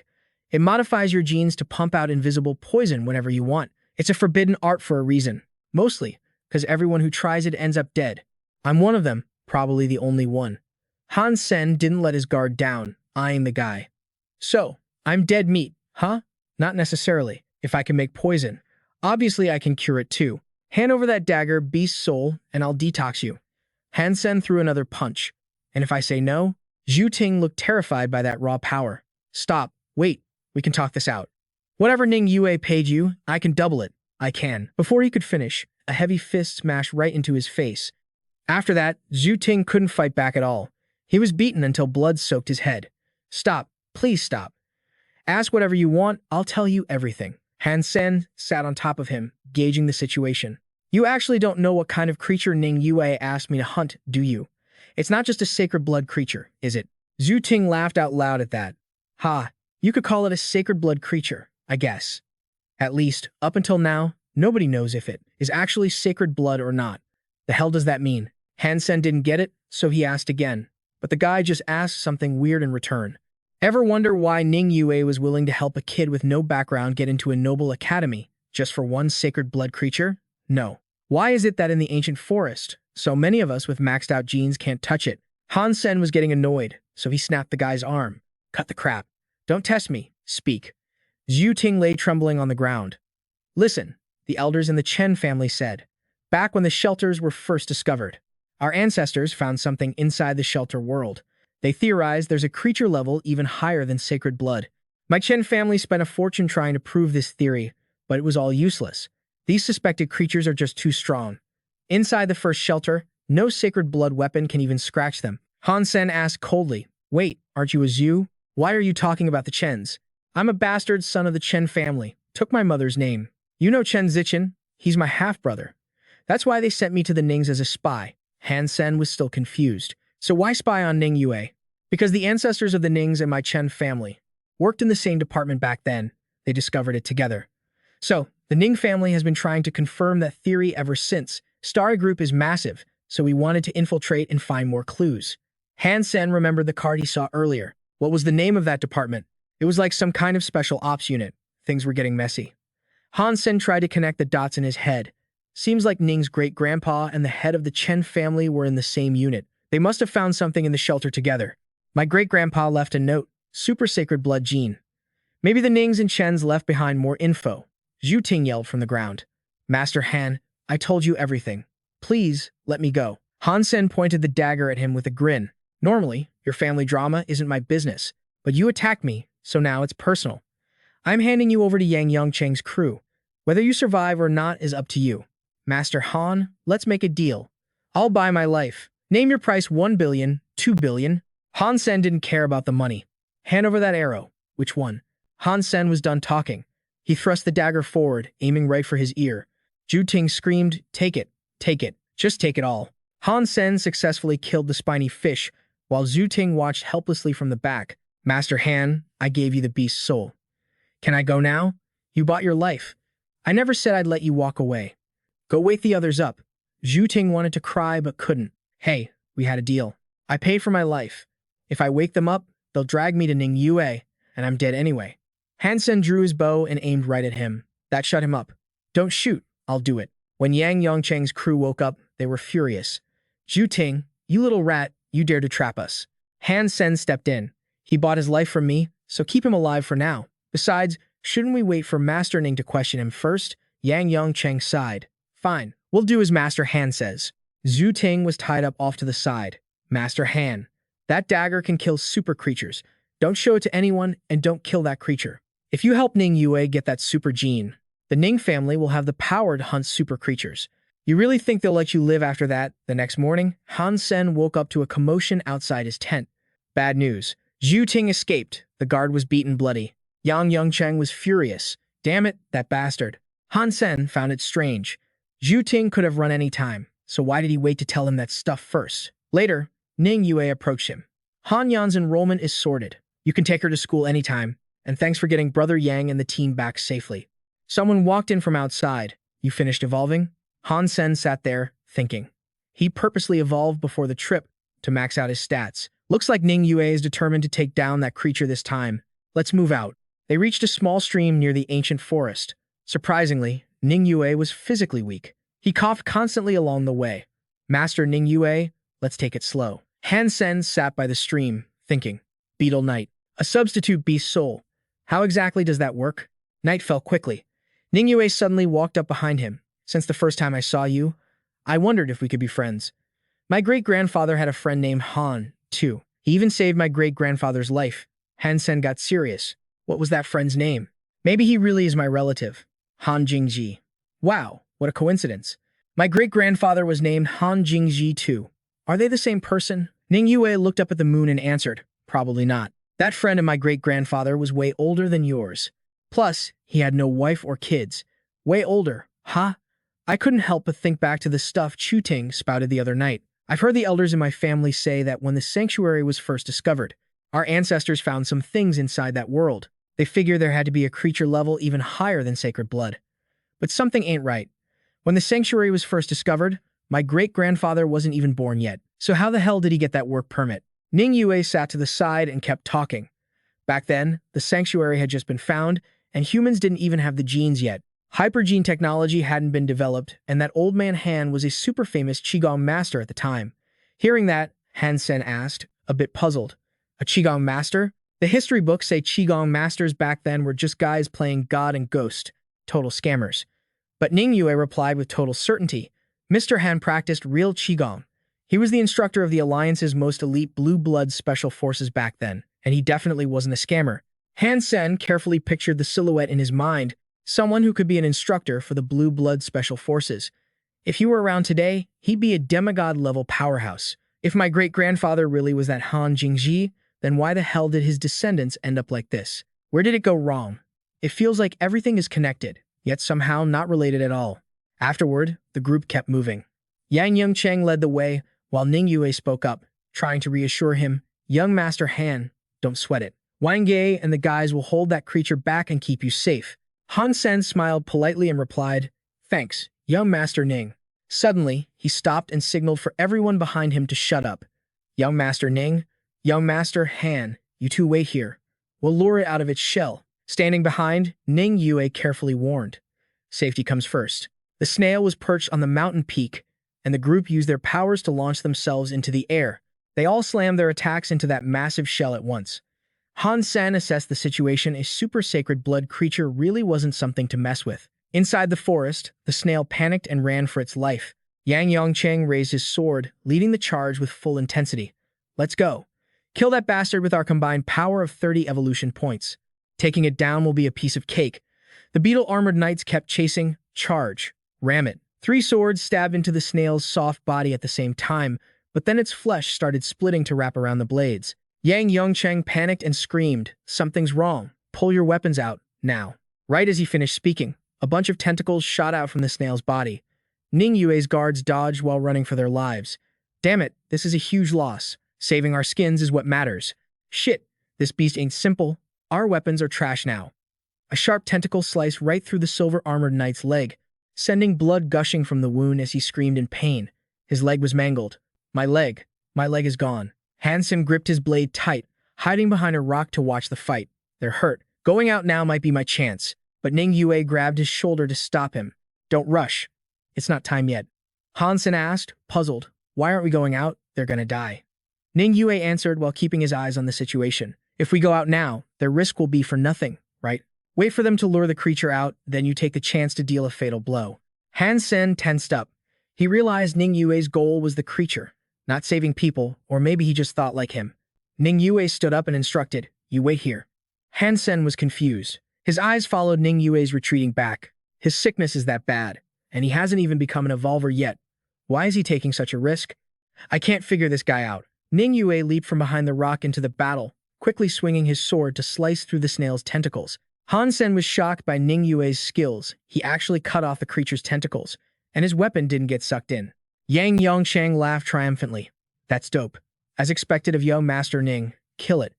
It modifies your genes to pump out invisible poison whenever you want. It's a forbidden art for a reason. Mostly, because everyone who tries it ends up dead. I'm one of them, probably the only one. Han Sen didn't let his guard down, eyeing the guy. So, I'm dead meat, huh? Not necessarily. If I can make poison, obviously I can cure it too. Hand over that dagger, beast soul, and I'll detox you. Han Sen threw another punch. And if I say no? Zhu Ting looked terrified by that raw power. Stop. Wait. We can talk this out. Whatever Ning Yue paid you, I can double it. I can. Before he could finish, a heavy fist smashed right into his face. After that, Zhu Ting couldn't fight back at all. He was beaten until blood soaked his head. Stop. Please stop. Ask whatever you want, I'll tell you everything. Han Sen sat on top of him, gauging the situation. You actually don't know what kind of creature Ning Yue asked me to hunt, do you? It's not just a sacred blood creature, is it? Zhu Ting laughed out loud at that. Ha, you could call it a sacred blood creature, I guess. At least, up until now, nobody knows if it is actually sacred blood or not. The hell does that mean? Han Sen didn't get it, so he asked again. But the guy just asked something weird in return. Ever wonder why Ning Yue was willing to help a kid with no background get into a noble academy just for one sacred blood creature? No. Why is it that in the ancient forest, so many of us with maxed out genes can't touch it? Han Sen was getting annoyed, so he snapped the guy's arm. Cut the crap. Don't test me. Speak. Zhu Ting lay trembling on the ground. Listen, the elders in the Chen family said. Back when the shelters were first discovered, our ancestors found something inside the shelter world. They theorized there's a creature level even higher than sacred blood. My Chen family spent a fortune trying to prove this theory, but it was all useless. These suspected creatures are just too strong. Inside the first shelter, no sacred blood weapon can even scratch them. Han Sen asked coldly, Wait, aren't you a Zhu? Why are you talking about the Chens? I'm a bastard son of the Chen family. Took my mother's name. You know Chen Zichen? He's my half-brother. That's why they sent me to the Nings as a spy. Han Sen was still confused. So why spy on Ning Yue? Because the ancestors of the Nings and my Chen family worked in the same department back then. They discovered it together. So, the Ning family has been trying to confirm that theory ever since. Starry Group is massive, so we wanted to infiltrate and find more clues. Han Sen remembered the card he saw earlier. What was the name of that department? It was like some kind of special ops unit. Things were getting messy. Han Sen tried to connect the dots in his head. Seems like Ning's great-grandpa and the head of the Chen family were in the same unit. They must have found something in the shelter together. My great-grandpa left a note. Super sacred blood gene. Maybe the Nings and Chens left behind more info. Zhu Ting yelled from the ground. Master Han, I told you everything. Please, let me go. Han Sen pointed the dagger at him with a grin. Normally, your family drama isn't my business, but you attacked me, so now it's personal. I'm handing you over to Yang Yongcheng's crew. Whether you survive or not is up to you. Master Han, let's make a deal. I'll buy my life. Name your price 1 billion, 2 billion. Han Sen didn't care about the money. Hand over that arrow. Which one? Han Sen was done talking. He thrust the dagger forward, aiming right for his ear. Zhu Ting screamed, Take it, just take it all. Han Sen successfully killed the spiny fish, while Zhu Ting watched helplessly from the back. Master Han, I gave you the beast's soul. Can I go now? You bought your life. I never said I'd let you walk away. Go wake the others up. Zhu Ting wanted to cry but couldn't. Hey, we had a deal. I paid for my life. If I wake them up, they'll drag me to Ning Yue, and I'm dead anyway. Han Sen drew his bow and aimed right at him. That shut him up. Don't shoot, I'll do it. When Yang Yongcheng's crew woke up, they were furious. Zhu Ting, you little rat, you dare to trap us. Han Sen stepped in. He bought his life from me, so keep him alive for now. Besides, shouldn't we wait for Master Ning to question him first? Yang Yongcheng sighed. Fine, we'll do as Master Han says. Zhu Ting was tied up off to the side. Master Han, that dagger can kill super creatures. Don't show it to anyone and don't kill that creature. If you help Ning Yue get that super gene, the Ning family will have the power to hunt super creatures. You really think they'll let you live after that? The next morning, Han Sen woke up to a commotion outside his tent. Bad news. Zhu Ting escaped. The guard was beaten bloody. Yang Yongcheng was furious. Damn it, that bastard. Han Sen found it strange. Zhu Ting could have run any time, so why did he wait to tell him that stuff first? Later, Ning Yue approached him. Han Yan's enrollment is sorted. You can take her to school anytime, and thanks for getting Brother Yang and the team back safely. Someone walked in from outside. You finished evolving? Han Sen sat there, thinking. He purposely evolved before the trip to max out his stats. Looks like Ning Yue is determined to take down that creature this time. Let's move out. They reached a small stream near the ancient forest. Surprisingly, Ning Yue was physically weak. He coughed constantly along the way. Master Ning Yue, let's take it slow. Han Sen sat by the stream, thinking. Beetle Knight, a substitute beast soul. How exactly does that work? Night fell quickly. Ning Yue suddenly walked up behind him. Since the first time I saw you, I wondered if we could be friends. My great-grandfather had a friend named Han, too. He even saved my great-grandfather's life. Han Sen got serious. What was that friend's name? Maybe he really is my relative. Han Jingji. Wow, what a coincidence. My great-grandfather was named Han Jingji too. Are they the same person? Ning Yue looked up at the moon and answered, probably not. That friend of my great-grandfather was way older than yours. Plus, he had no wife or kids. Way older, huh? I couldn't help but think back to the stuff Chu Ting spouted the other night. I've heard the elders in my family say that when the sanctuary was first discovered, our ancestors found some things inside that world. They figure there had to be a creature level even higher than sacred blood. But something ain't right. When the sanctuary was first discovered, my great-grandfather wasn't even born yet. So how the hell did he get that work permit? Ning Yue sat to the side and kept talking. Back then, the sanctuary had just been found, and humans didn't even have the genes yet. Hypergene technology hadn't been developed, and that old man Han was a super famous Qigong master at the time. Hearing that, Han Sen asked, a bit puzzled. A Qigong master? The history books say Qigong masters back then were just guys playing God and Ghost. Total scammers. But Ning Yue replied with total certainty. Mr. Han practiced real Qigong. He was the instructor of the Alliance's most elite blue blood special forces back then, and he definitely wasn't a scammer. Han Sen carefully pictured the silhouette in his mind, someone who could be an instructor for the blue blood special forces. If he were around today, he'd be a demigod-level powerhouse. If my great-grandfather really was that Han Jingji, then why the hell did his descendants end up like this? Where did it go wrong? It feels like everything is connected, yet somehow not related at all. Afterward, the group kept moving. Yang Yongcheng led the way, while Ning Yue spoke up, trying to reassure him, Young Master Han, don't sweat it. Wang Ge and the guys will hold that creature back and keep you safe. Han Sen smiled politely and replied, Thanks, young Master Ning. Suddenly, he stopped and signaled for everyone behind him to shut up. Young Master Ning, young Master Han, you two wait here. We'll lure it out of its shell. Standing behind, Ning Yue carefully warned. Safety comes first. The snail was perched on the mountain peak, and the group used their powers to launch themselves into the air. They all slammed their attacks into that massive shell at once. Han Sen assessed the situation. A super sacred blood creature really wasn't something to mess with. Inside the forest, the snail panicked and ran for its life. Yang Yongcheng raised his sword, leading the charge with full intensity. Let's go. Kill that bastard with our combined power of 30 evolution points. Taking it down will be a piece of cake. The beetle-armored knights kept chasing. Charge. Ram it. 3 swords stabbed into the snail's soft body at the same time, but then its flesh started splitting to wrap around the blades. Yang Yongcheng panicked and screamed, Something's wrong. Pull your weapons out, now. Right as he finished speaking, a bunch of tentacles shot out from the snail's body. Ning Yue's guards dodged while running for their lives. Damn it, this is a huge loss. Saving our skins is what matters. Shit, this beast ain't simple. Our weapons are trash now. A sharp tentacle sliced right through the silver-armored knight's leg, sending blood gushing from the wound as he screamed in pain. His leg was mangled. My leg is gone. Han Sen gripped his blade tight, hiding behind a rock to watch the fight. They're hurt. Going out now might be my chance. But Ning Yue grabbed his shoulder to stop him. Don't rush. It's not time yet. Han Sen asked, puzzled. Why aren't we going out? They're gonna die. Ning Yue answered while keeping his eyes on the situation. If we go out now, their risk will be for nothing, right? Wait for them to lure the creature out, then you take the chance to deal a fatal blow. Han Sen tensed up. He realized Ning Yue's goal was the creature, not saving people, or maybe he just thought like him. Ning Yue stood up and instructed, you wait here. Han Sen was confused. His eyes followed Ning Yue's retreating back. His sickness is that bad, and he hasn't even become an evolver yet. Why is he taking such a risk? I can't figure this guy out. Ning Yue leaped from behind the rock into the battle, quickly swinging his sword to slice through the snail's tentacles. Han Sen was shocked by Ning Yue's skills. He actually cut off the creature's tentacles, and his weapon didn't get sucked in. Yang Yongsheng laughed triumphantly. That's dope. As expected of young Master Ning, kill it.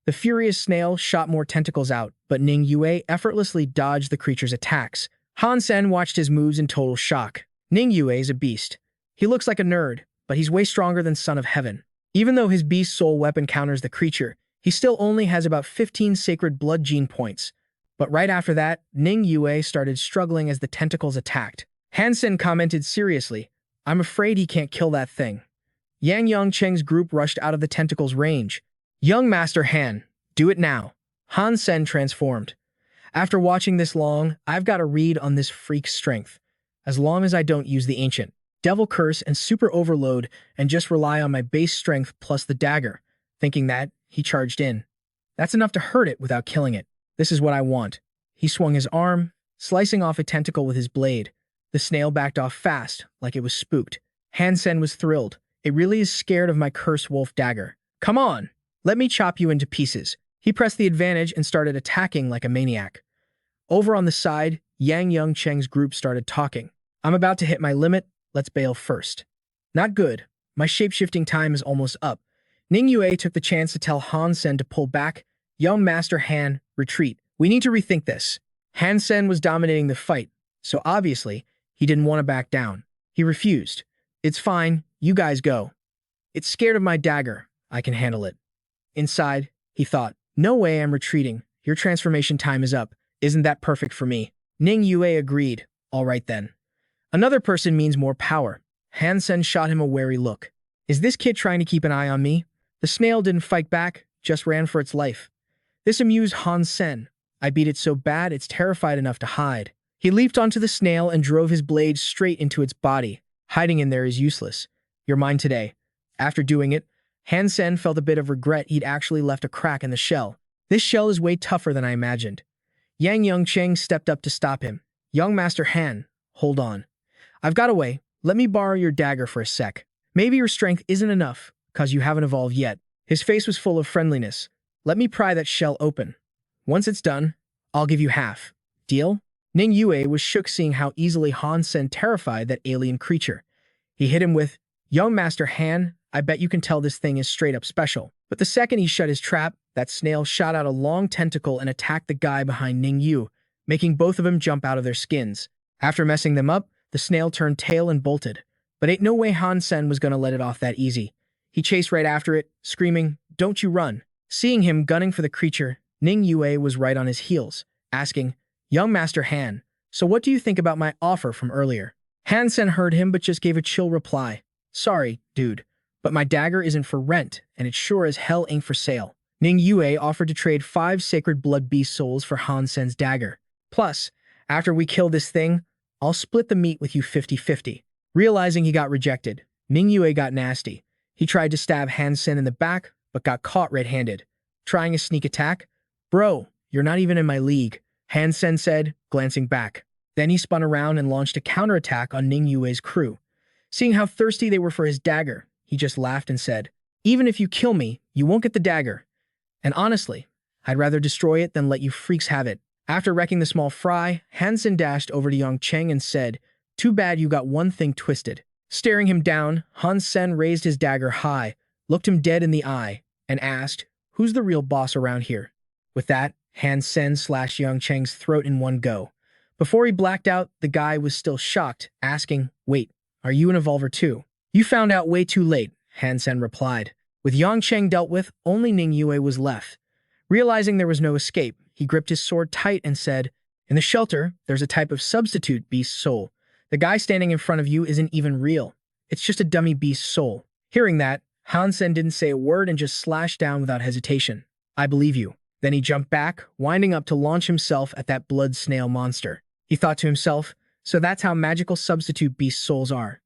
The furious snail shot more tentacles out, but Ning Yue effortlessly dodged the creature's attacks. Han Sen watched his moves in total shock. Ning Yue is a beast. He looks like a nerd, but he's way stronger than Son of Heaven. Even though his beast soul weapon counters the creature, he still only has about 15 sacred blood gene points. But right after that, Ning Yue started struggling as the tentacles attacked. Han Sen commented seriously, I'm afraid he can't kill that thing. Yang Yongcheng's group rushed out of the tentacle's range. Young Master Han, do it now. Han Sen transformed. After watching this long, I've got a read on this freak's strength. As long as I don't use the ancient Devil Curse and Super Overload and just rely on my base strength plus the dagger, thinking that, he charged in. That's enough to hurt it without killing it. This is what I want. He swung his arm, slicing off a tentacle with his blade. The snail backed off fast, like it was spooked. Han Sen was thrilled. It really is scared of my cursed wolf dagger. Come on, let me chop you into pieces. He pressed the advantage and started attacking like a maniac. Over on the side, Yang Yongcheng's group started talking. I'm about to hit my limit. Let's bail first. Not good. My shape-shifting time is almost up. Ning Yue took the chance to tell Han Sen to pull back. Young Master Han, retreat. We need to rethink this. Han Sen was dominating the fight, so obviously, he didn't want to back down. He refused. It's fine, you guys go. It's scared of my dagger. I can handle it. Inside, he thought, no way I'm retreating. Your transformation time is up. Isn't that perfect for me? Ning Yue agreed. All right then. Another person means more power. Han Sen shot him a wary look. Is this kid trying to keep an eye on me? The snail didn't fight back, just ran for its life. This amused Han Sen. I beat it so bad it's terrified enough to hide. He leaped onto the snail and drove his blade straight into its body. Hiding in there is useless. You're mine today. After doing it, Han Sen felt a bit of regret he'd actually left a crack in the shell. This shell is way tougher than I imagined. Yang Yongcheng stepped up to stop him. Young Master Han, hold on. I've got a way. Let me borrow your dagger for a sec. Maybe your strength isn't enough, cause you haven't evolved yet. His face was full of friendliness. Let me pry that shell open. Once it's done, I'll give you half. Deal? Ning Yue was shook seeing how easily Han Sen terrified that alien creature. He hit him with, Young Master Han, I bet you can tell this thing is straight up special. But the second he shut his trap, that snail shot out a long tentacle and attacked the guy behind Ning Yu, making both of them jump out of their skins. After messing them up, the snail turned tail and bolted. But ain't no way Han Sen was gonna let it off that easy. He chased right after it, screaming, Don't you run. Seeing him gunning for the creature, Ning Yue was right on his heels, asking, Young Master Han, so what do you think about my offer from earlier? Han Sen heard him but just gave a chill reply. Sorry, dude, but my dagger isn't for rent, and it sure as hell ain't for sale. Ning Yue offered to trade 5 sacred blood beast souls for Han Sen's dagger. Plus, after we kill this thing, I'll split the meat with you 50-50. Realizing he got rejected, Ning Yue got nasty. He tried to stab Han Sen in the back, but got caught red-handed. Trying a sneak attack? Bro, you're not even in my league, Han Sen said, glancing back. Then he spun around and launched a counterattack on Ning Yue's crew. Seeing how thirsty they were for his dagger, he just laughed and said, Even if you kill me, you won't get the dagger. And honestly, I'd rather destroy it than let you freaks have it. After wrecking the small fry, Han Sen dashed over to Yongcheng and said, Too bad you got one thing twisted. Staring him down, Han Sen raised his dagger high, looked him dead in the eye, and asked, "Who's the real boss around here?" With that, Han Sen slashed Yang Cheng's throat in one go. Before he blacked out, the guy was still shocked, asking, "Wait, are you an evolver too?" "You found out way too late," Han Sen replied. With Yang Cheng dealt with, only Ning Yue was left. Realizing there was no escape, he gripped his sword tight and said, "In the shelter, there's a type of substitute beast soul. The guy standing in front of you isn't even real. It's just a dummy beast soul." Hearing that, Han Sen didn't say a word and just slashed down without hesitation. "I believe you." Then he jumped back, winding up to launch himself at that blood snail monster. He thought to himself, so that's how magical substitute beast souls are.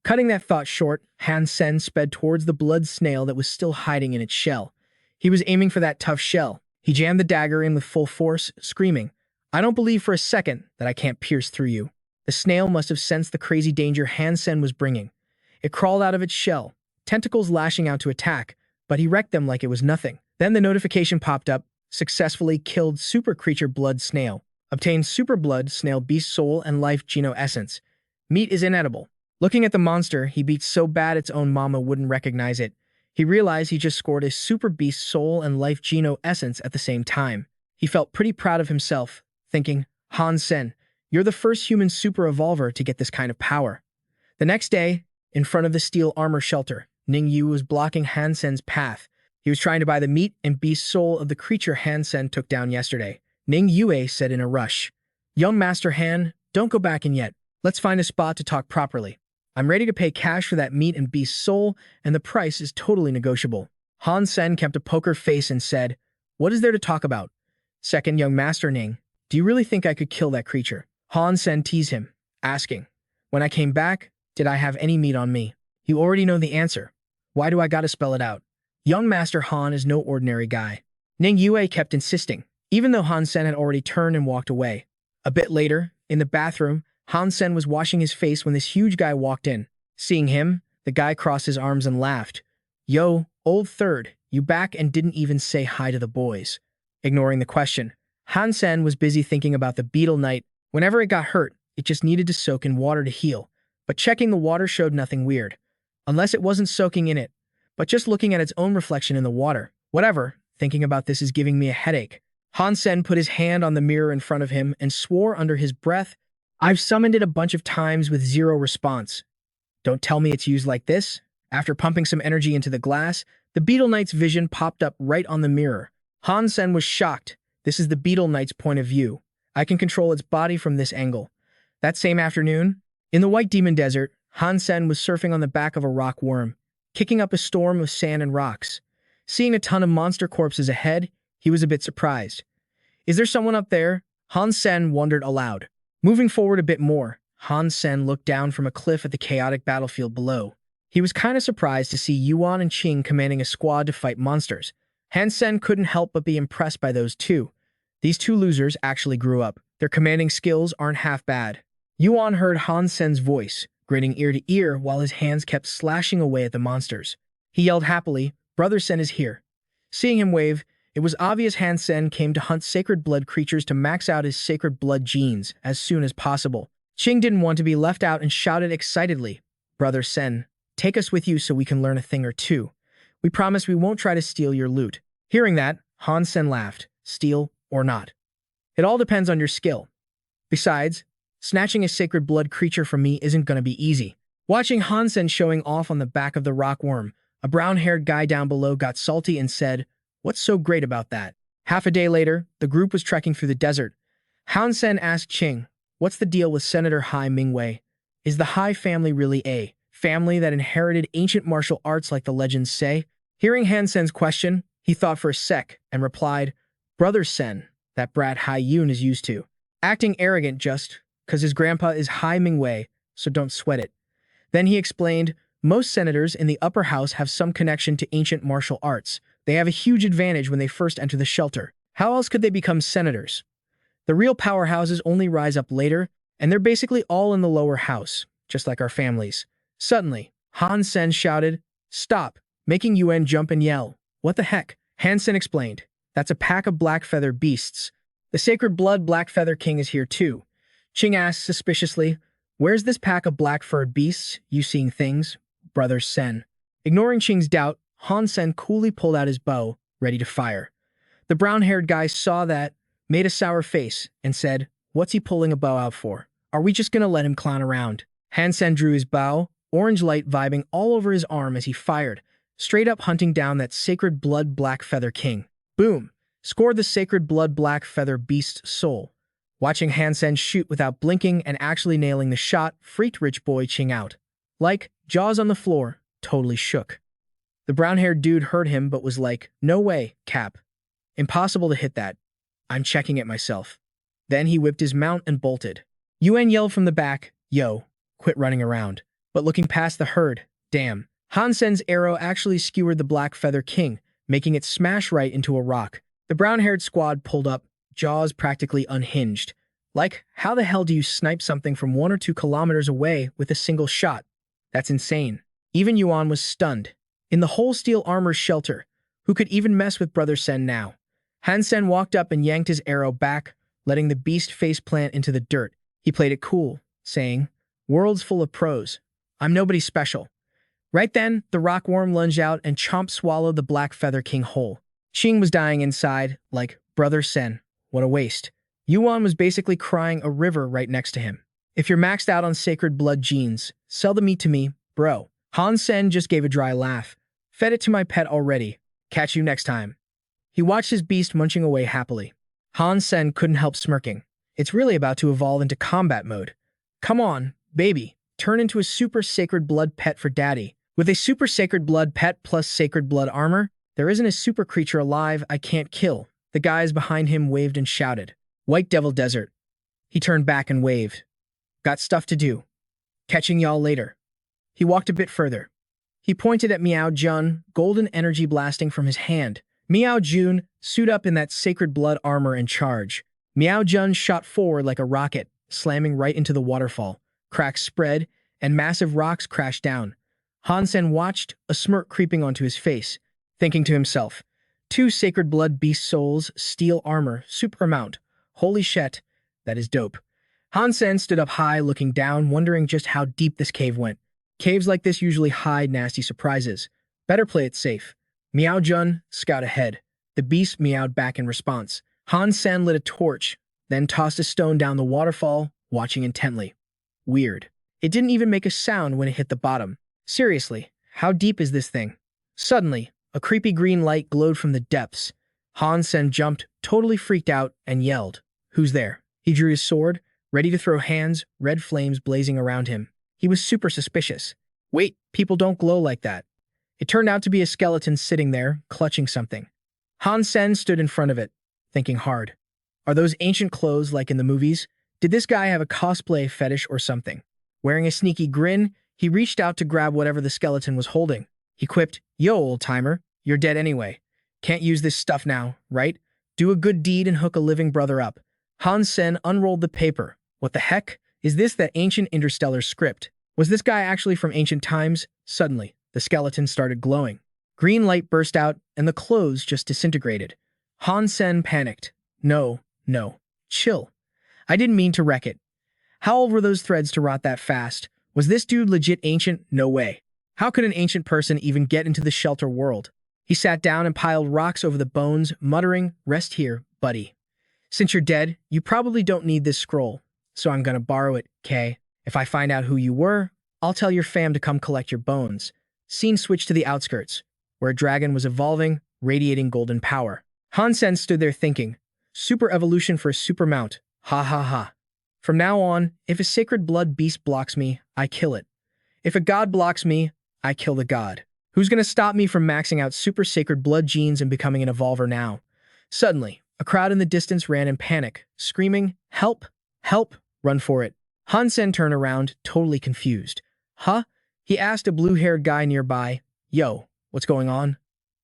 Cutting that thought short, Han Sen sped towards the blood snail that was still hiding in its shell. He was aiming for that tough shell. He jammed the dagger in with full force, screaming, "I don't believe for a second that I can't pierce through you." The snail must have sensed the crazy danger Han Sen was bringing. It crawled out of its shell, tentacles lashing out to attack, but he wrecked them like it was nothing. Then the notification popped up, "Successfully killed super creature blood snail. Obtained super blood snail beast soul and life geno essence. Meat is inedible." Looking at the monster he beat so bad its own mama wouldn't recognize it, he realized he just scored a super beast soul and life geno essence at the same time. He felt pretty proud of himself, thinking, "Han Sen, you're the first human super evolver to get this kind of power." The next day, in front of the steel armor shelter, Ning Yu was blocking Han Sen's path. He was trying to buy the meat and beast soul of the creature Han Sen took down yesterday. Ning Yue said in a rush, "Young Master Han, don't go back in yet. Let's find a spot to talk properly. I'm ready to pay cash for that meat and beast soul, and the price is totally negotiable." Han Sen kept a poker face and said, "What is there to talk about?" "Second, young Master Ning, do you really think I could kill that creature?" Han Sen teased him, asking, "When I came back, did I have any meat on me?" "You already know the answer. Why do I gotta spell it out?" Young Master Han is no ordinary guy. Ning Yue kept insisting, even though Han Sen had already turned and walked away. A bit later, in the bathroom, Han Sen was washing his face when this huge guy walked in. Seeing him, the guy crossed his arms and laughed. "Yo, old third, you back and didn't even say hi to the boys." Ignoring the question, Han Sen was busy thinking about the beetle knight. Whenever it got hurt, it just needed to soak in water to heal. But checking the water showed nothing weird. Unless it wasn't soaking in it, but just looking at its own reflection in the water. Whatever, thinking about this is giving me a headache. Han Sen put his hand on the mirror in front of him and swore under his breath, "I've summoned it a bunch of times with zero response. Don't tell me it's used like this." After pumping some energy into the glass, the Beetle Knight's vision popped up right on the mirror. Han Sen was shocked. This is the Beetle Knight's point of view. I can control its body from this angle. That same afternoon, in the White Demon Desert, Han Sen was surfing on the back of a rock worm, kicking up a storm of sand and rocks. Seeing a ton of monster corpses ahead, he was a bit surprised. "Is there someone up there?" Han Sen wondered aloud. Moving forward a bit more, Han Sen looked down from a cliff at the chaotic battlefield below. He was kind of surprised to see Yuan and Qing commanding a squad to fight monsters. Han Sen couldn't help but be impressed by those two. These two losers actually grew up. Their commanding skills aren't half bad. Yuan heard Han Sen's voice, grinning ear to ear while his hands kept slashing away at the monsters. He yelled happily, "Brother Sen is here." Seeing him wave, it was obvious Han Sen came to hunt sacred blood creatures to max out his sacred blood genes as soon as possible. Qing didn't want to be left out and shouted excitedly, "Brother Sen, take us with you so we can learn a thing or two. We promise we won't try to steal your loot." Hearing that, Han Sen laughed, "Steal or not? It all depends on your skill. Besides, snatching a sacred blood creature from me isn't going to be easy." Watching Han Sen showing off on the back of the rockworm, a brown-haired guy down below got salty and said, "What's so great about that?" Half a day later, the group was trekking through the desert. Han Sen asked Qing, "What's the deal with Senator Hai Mingwei? Is the Hai family really a family that inherited ancient martial arts like the legends say?" Hearing Han Sen's question, he thought for a sec and replied, "Brother Sen, that brat Hai Yun is used to acting arrogant just 'cause his grandpa is Hai Mingwei, so don't sweat it." Then he explained, "Most senators in the upper house have some connection to ancient martial arts. They have a huge advantage when they first enter the shelter. How else could they become senators? The real powerhouses only rise up later, and they're basically all in the lower house, just like our families." Suddenly, Han Sen shouted, "Stop," making Yuan jump and yell, "What the heck?" Han Sen explained, "That's a pack of black feather beasts. The sacred blood Black Feather King is here too." Qing asked suspiciously, Where's this pack of black-furred beasts? You seeing things? Brother Sen. Ignoring Qing's doubt, Han Sen coolly pulled out his bow, ready to fire. The brown-haired guy saw that, made a sour face, and said, "What's he pulling a bow out for? Are we just gonna let him clown around?" Han Sen drew his bow, orange light vibing all over his arm as he fired, straight up hunting down that sacred blood black feather king. Boom! Scored the sacred blood black feather beast's soul. Watching Han Sen shoot without blinking and actually nailing the shot freaked rich boy Qing out. Like, jaws on the floor, totally shook. The brown-haired dude heard him but was like, "No way, Cap. Impossible to hit that. I'm checking it myself." Then he whipped his mount and bolted. Yuan yelled from the back, "Yo, quit running around." But looking past the herd, damn. Han Sen's arrow actually skewered the Black Feather King, making it smash right into a rock. The brown-haired squad pulled up, jaws practically unhinged. Like, how the hell do you snipe something from 1 or 2 kilometers away with a single shot? That's insane. Even Yuan was stunned. In the whole steel armor shelter, who could even mess with Brother Sen now? Han Sen walked up and yanked his arrow back, letting the beast face plant into the dirt. He played it cool, saying, "World's full of pros. I'm nobody special." Right then, the rockworm lunged out and chomp swallowed the Black Feather King whole. Qing was dying inside, like, "Brother Sen, what a waste." Yuan was basically crying a river right next to him. "If you're maxed out on sacred blood genes, sell the meat to me, bro." Han Sen just gave a dry laugh. "Fed it to my pet already. Catch you next time." He watched his beast munching away happily. Han Sen couldn't help smirking. It's really about to evolve into combat mode. Come on, baby, turn into a super sacred blood pet for daddy. With a super sacred blood pet plus sacred blood armor, there isn't a super creature alive I can't kill. The guys behind him waved and shouted. White Devil Desert. He turned back and waved. Got stuff to do. Catching y'all later. He walked a bit further. He pointed at Miao Jun, golden energy blasting from his hand. Miao Jun, suit up in that sacred blood armor and charge. Miao Jun shot forward like a rocket, slamming right into the waterfall. Cracks spread, and massive rocks crashed down. Han Sen watched, a smirk creeping onto his face, thinking to himself, 2 sacred blood beast souls, steel armor, super mount. Holy shit, that is dope. Han Sen stood up high, looking down, wondering just how deep this cave went. Caves like this usually hide nasty surprises. Better play it safe. Miao Jun, scout ahead. The beast meowed back in response. Han Sen lit a torch, then tossed a stone down the waterfall, watching intently. Weird. It didn't even make a sound when it hit the bottom. Seriously, how deep is this thing? Suddenly, a creepy green light glowed from the depths. Han Sen jumped, totally freaked out, and yelled, "Who's there?" He drew his sword, ready to throw hands, red flames blazing around him. He was super suspicious. Wait, people don't glow like that. It turned out to be a skeleton sitting there, clutching something. Han Sen stood in front of it, thinking hard. Are those ancient clothes like in the movies? Did this guy have a cosplay fetish or something? Wearing a sneaky grin, he reached out to grab whatever the skeleton was holding. He quipped, "Yo, old-timer, you're dead anyway. Can't use this stuff now, right? Do a good deed and hook a living brother up." Han Sen unrolled the paper. What the heck? Is this that ancient interstellar script? Was this guy actually from ancient times? Suddenly, the skeleton started glowing. Green light burst out, and the clothes just disintegrated. Han Sen panicked. No. Chill. I didn't mean to wreck it. How old were those threads to rot that fast? Was this dude legit ancient? No way. How could an ancient person even get into the shelter world? He sat down and piled rocks over the bones, muttering, "Rest here, buddy. Since you're dead, you probably don't need this scroll, so I'm gonna borrow it, Kay. If I find out who you were, I'll tell your fam to come collect your bones." Scene switched to the outskirts, where a dragon was evolving, radiating golden power. Han Sen stood there thinking, super evolution for a super mount. Ha ha ha. From now on, if a sacred blood beast blocks me, I kill it. If a god blocks me, I kill the god. Who's gonna stop me from maxing out super sacred blood genes and becoming an evolver now? Suddenly, a crowd in the distance ran in panic, screaming, "Help! Help! Run for it." Han Sen turned around, totally confused. Huh? He asked a blue-haired guy nearby, "Yo, what's going on?"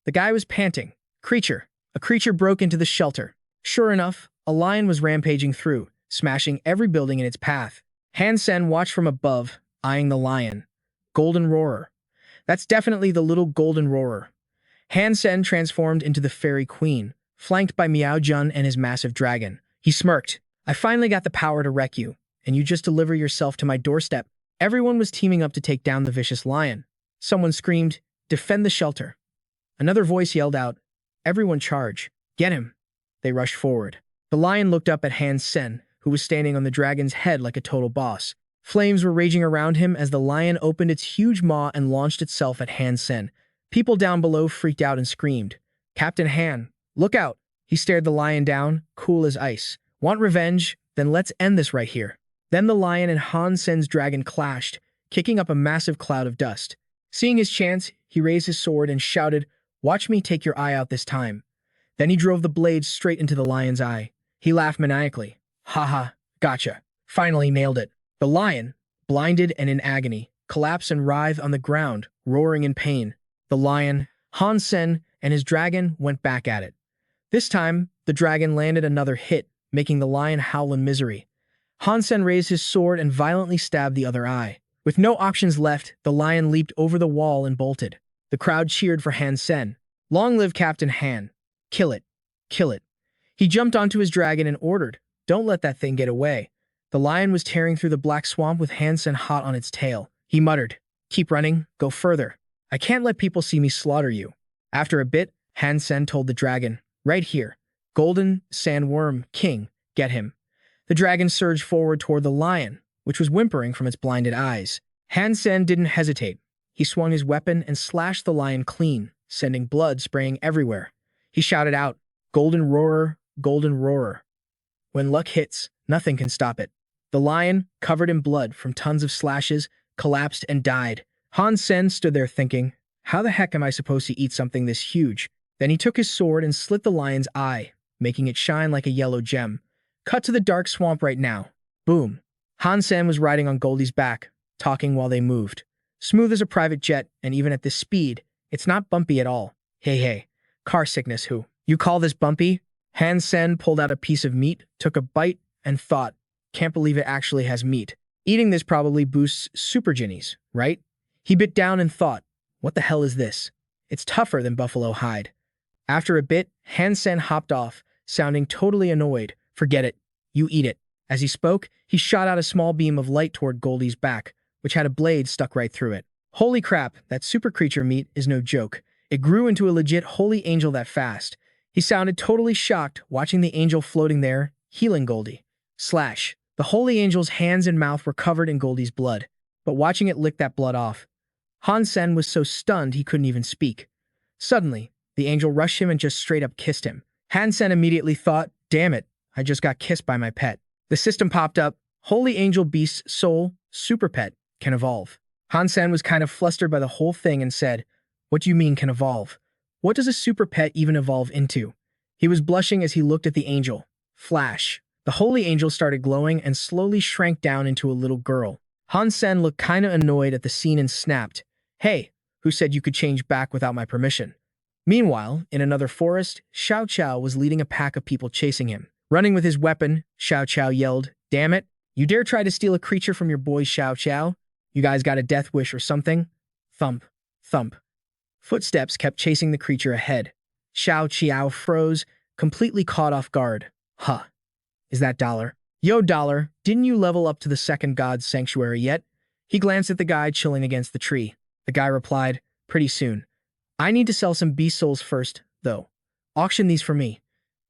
The guy was panting. "Creature." A creature broke into the shelter. Sure enough, a lion was rampaging through, smashing every building in its path. Han Sen watched from above, eyeing the lion. Golden Roarer. That's definitely the little Golden Roarer. Han Sen transformed into the Fairy Queen, flanked by Miao Jun and his massive dragon. He smirked. "I finally got the power to wreck you, and you just deliver yourself to my doorstep. Everyone was teaming up to take down the vicious lion. Someone screamed, "Defend the shelter." Another voice yelled out, "Everyone charge. Get him." They rushed forward. The lion looked up at Han Sen, who was standing on the dragon's head like a total boss. Flames were raging around him as the lion opened its huge maw and launched itself at Han Sen. People down below freaked out and screamed, "Captain Han, look out!" He stared the lion down, cool as ice. "Want revenge? Then let's end this right here." Then the lion and Han Sen's dragon clashed, kicking up a massive cloud of dust. Seeing his chance, he raised his sword and shouted, "Watch me take your eye out this time." Then he drove the blade straight into the lion's eye. He laughed maniacally. "Haha, gotcha. Finally nailed it." The lion, blinded and in agony, collapsed and writhed on the ground, roaring in pain. The lion, Han Sen, and his dragon went back at it. This time, the dragon landed another hit, making the lion howl in misery. Han Sen raised his sword and violently stabbed the other eye. With no options left, the lion leaped over the wall and bolted. The crowd cheered for Han Sen. "Long live Captain Han. Kill it. Kill it." He jumped onto his dragon and ordered, "Don't let that thing get away." The lion was tearing through the black swamp with Han Sen hot on its tail. He muttered, "Keep running, go further. I can't let people see me slaughter you." After a bit, Han Sen told the dragon, "Right here. Golden Sandworm King, get him." The dragon surged forward toward the lion, which was whimpering from its blinded eyes. Han Sen didn't hesitate. He swung his weapon and slashed the lion clean, sending blood spraying everywhere. He shouted out, "Golden Roarer, Golden Roarer." When luck hits, nothing can stop it. The lion, covered in blood from tons of slashes, collapsed and died. Han Sen stood there thinking, "How the heck am I supposed to eat something this huge?" Then he took his sword and slit the lion's eye, making it shine like a yellow gem. Cut to the dark swamp right now. Boom. Han Sen was riding on Goldie's back, talking while they moved. Smooth as a private jet, and even at this speed, it's not bumpy at all. Hey, car sickness who? You call this bumpy? Han Sen pulled out a piece of meat, took a bite, and thought, "Can't believe it actually has meat. Eating this probably boosts super genies, right?" He bit down and thought, "What the hell is this? It's tougher than buffalo hide." After a bit, Han Sen hopped off, sounding totally annoyed. "Forget it. You eat it." As he spoke, he shot out a small beam of light toward Goldie's back, which had a blade stuck right through it. Holy crap, that super creature meat is no joke. It grew into a legit holy angel that fast. He sounded totally shocked watching the angel floating there, healing Goldie. Slash. The holy angel's hands and mouth were covered in Goldie's blood, but watching it lick that blood off. Han Sen was so stunned he couldn't even speak. Suddenly, the angel rushed him and just straight up kissed him. Han Sen immediately thought, "Damn it, I just got kissed by my pet." The system popped up, "Holy Angel Beast's soul, super pet, can evolve." Han Sen was kind of flustered by the whole thing and said, "What do you mean can evolve? What does a super pet even evolve into?" He was blushing as he looked at the angel. Flash. The holy angel started glowing and slowly shrank down into a little girl. Han Sen looked kinda annoyed at the scene and snapped, "Hey, who said you could change back without my permission?" Meanwhile, in another forest, Xiao Qiao was leading a pack of people chasing him. Running with his weapon, Xiao Qiao yelled, "Damn it! You dare try to steal a creature from your boy Xiao Qiao? You guys got a death wish or something?" Thump, thump. Footsteps kept chasing the creature ahead. Xiao Qiao froze, completely caught off guard. "Huh. Is that Dollar? Yo, Dollar, didn't you level up to the second god's sanctuary yet?" He glanced at the guy chilling against the tree. The guy replied, "Pretty soon. I need to sell some beast souls first, though. Auction these for me."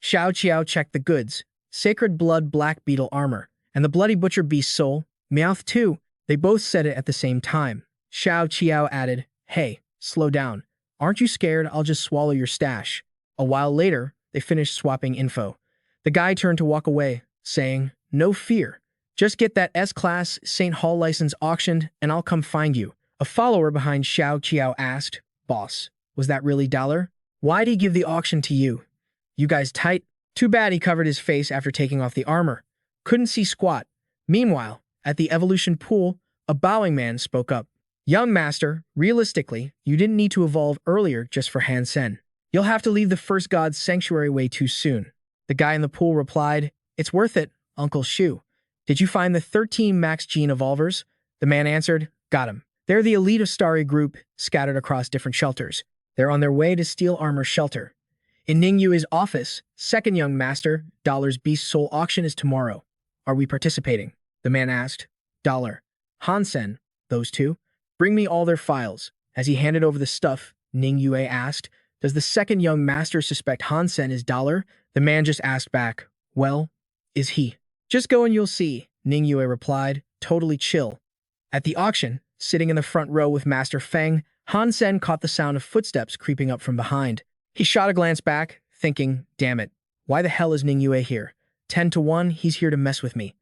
Xiao Qiao checked the goods. Sacred Blood Black Beetle armor, and the Bloody Butcher beast soul, Meowth too. They both said it at the same time. Xiao Qiao added, "Hey, slow down. Aren't you scared I'll just swallow your stash?" A while later, they finished swapping info. The guy turned to walk away, saying, "No fear. Just get that S-Class St. Hall license auctioned, and I'll come find you." A follower behind Xiao Qiao asked, "Boss, was that really Dollar? Why'd he give the auction to you? You guys tight?" Too bad he covered his face after taking off the armor. Couldn't see squat. Meanwhile, at the evolution pool, a bowing man spoke up. "Young master, realistically, you didn't need to evolve earlier just for Han Sen. You'll have to leave the first god's sanctuary way too soon." The guy in the pool replied, "It's worth it, Uncle Shu. Did you find the 13 max gene evolvers?" The man answered, "Got 'em. They're the elite of Starry group, scattered across different shelters. They're on their way to Steel Armor Shelter. In Ningyue's office, second young master, Dollar's Beast Soul auction is tomorrow. Are we participating?" The man asked. Dollar. Han Sen, those two? Bring me all their files. As he handed over the stuff, Ning Yue asked, does the second young master suspect Han Sen is Dollar? The man just asked back, well, is he? Just go and you'll see, Ning Yue replied, totally chill. At the auction, sitting in the front row with Master Feng, Han Sen caught the sound of footsteps creeping up from behind. He shot a glance back, thinking, damn it, why the hell is Ning Yue here? 10-1, he's here to mess with me.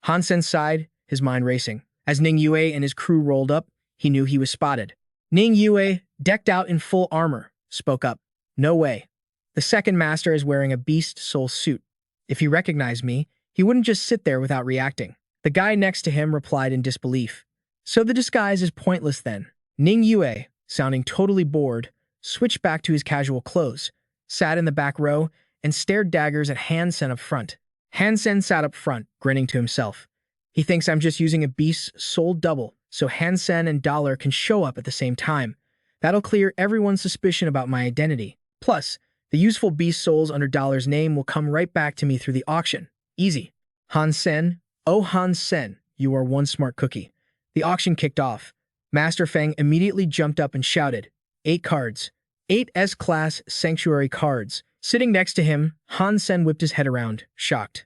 Han Sen sighed, his mind racing. As Ning Yue and his crew rolled up, he knew he was spotted. Ning Yue, decked out in full armor, spoke up. No way. The second master is wearing a beast soul suit. If he recognized me, he wouldn't just sit there without reacting. The guy next to him replied in disbelief. So the disguise is pointless then. Ning Yue, sounding totally bored, switched back to his casual clothes, sat in the back row, and stared daggers at Han Sen up front. Han Sen sat up front, grinning to himself. He thinks I'm just using a beast's soul double, so Han Sen and Dollar can show up at the same time. That'll clear everyone's suspicion about my identity. Plus, the useful beast souls under Dollar's name will come right back to me through the auction. Easy. Han Sen, oh Han Sen, you are one smart cookie. The auction kicked off. Master Feng immediately jumped up and shouted, 8 cards. 8 S-class sanctuary cards. Sitting next to him, Han Sen whipped his head around, shocked.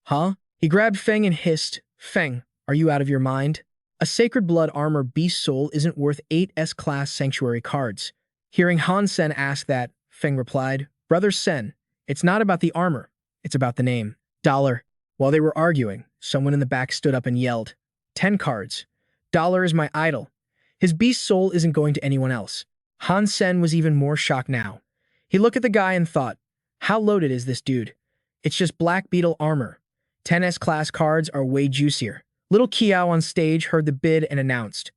Huh? He grabbed Feng and hissed, Feng, are you out of your mind? A sacred blood armor beast soul isn't worth 8 S-class sanctuary cards. Hearing Han Sen ask that, Feng replied, Brother Sen, it's not about the armor, it's about the name. Dollar. While they were arguing, someone in the back stood up and yelled, 10 cards. Dollar is my idol. His beast soul isn't going to anyone else. Han Sen was even more shocked now. He looked at the guy and thought, how loaded is this dude? It's just Black Beetle armor. 10 S-class cards are way juicier. Little Kiao on stage heard the bid and announced,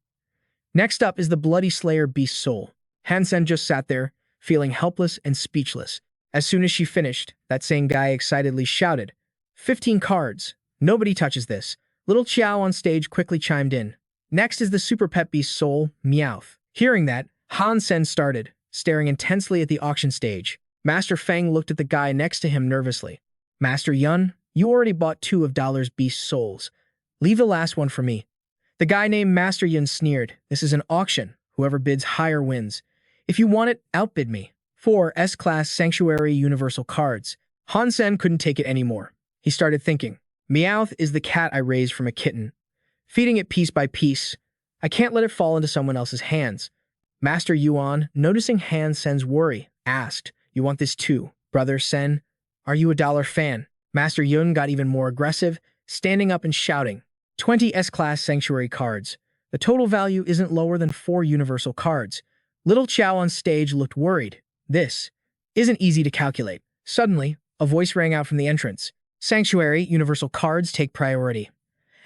next up is the Bloody Slayer beast soul. Han Sen just sat there, feeling helpless and speechless. As soon as she finished, that same guy excitedly shouted, 15 cards. Nobody touches this. Little Chiao on stage quickly chimed in. Next is the Super Pet Beast soul, Meowth. Hearing that, Han Sen started, staring intensely at the auction stage. Master Feng looked at the guy next to him nervously. Master Yun, you already bought 2 of Dollar's beast souls. Leave the last one for me. The guy named Master Yun sneered. This is an auction. Whoever bids higher wins. If you want it, outbid me. 4 S-class sanctuary universal cards. Han Sen couldn't take it anymore. He started thinking. Meowth is the cat I raised from a kitten. Feeding it piece by piece. I can't let it fall into someone else's hands. Master Yuan, noticing Han Sen's worry, asked, you want this too, Brother Sen? Are you a Dollar fan? Master Yun got even more aggressive, standing up and shouting, 20 S-class sanctuary cards. The total value isn't lower than 4 universal cards. Little Chow on stage looked worried. This isn't easy to calculate. Suddenly, a voice rang out from the entrance. Sanctuary universal cards take priority.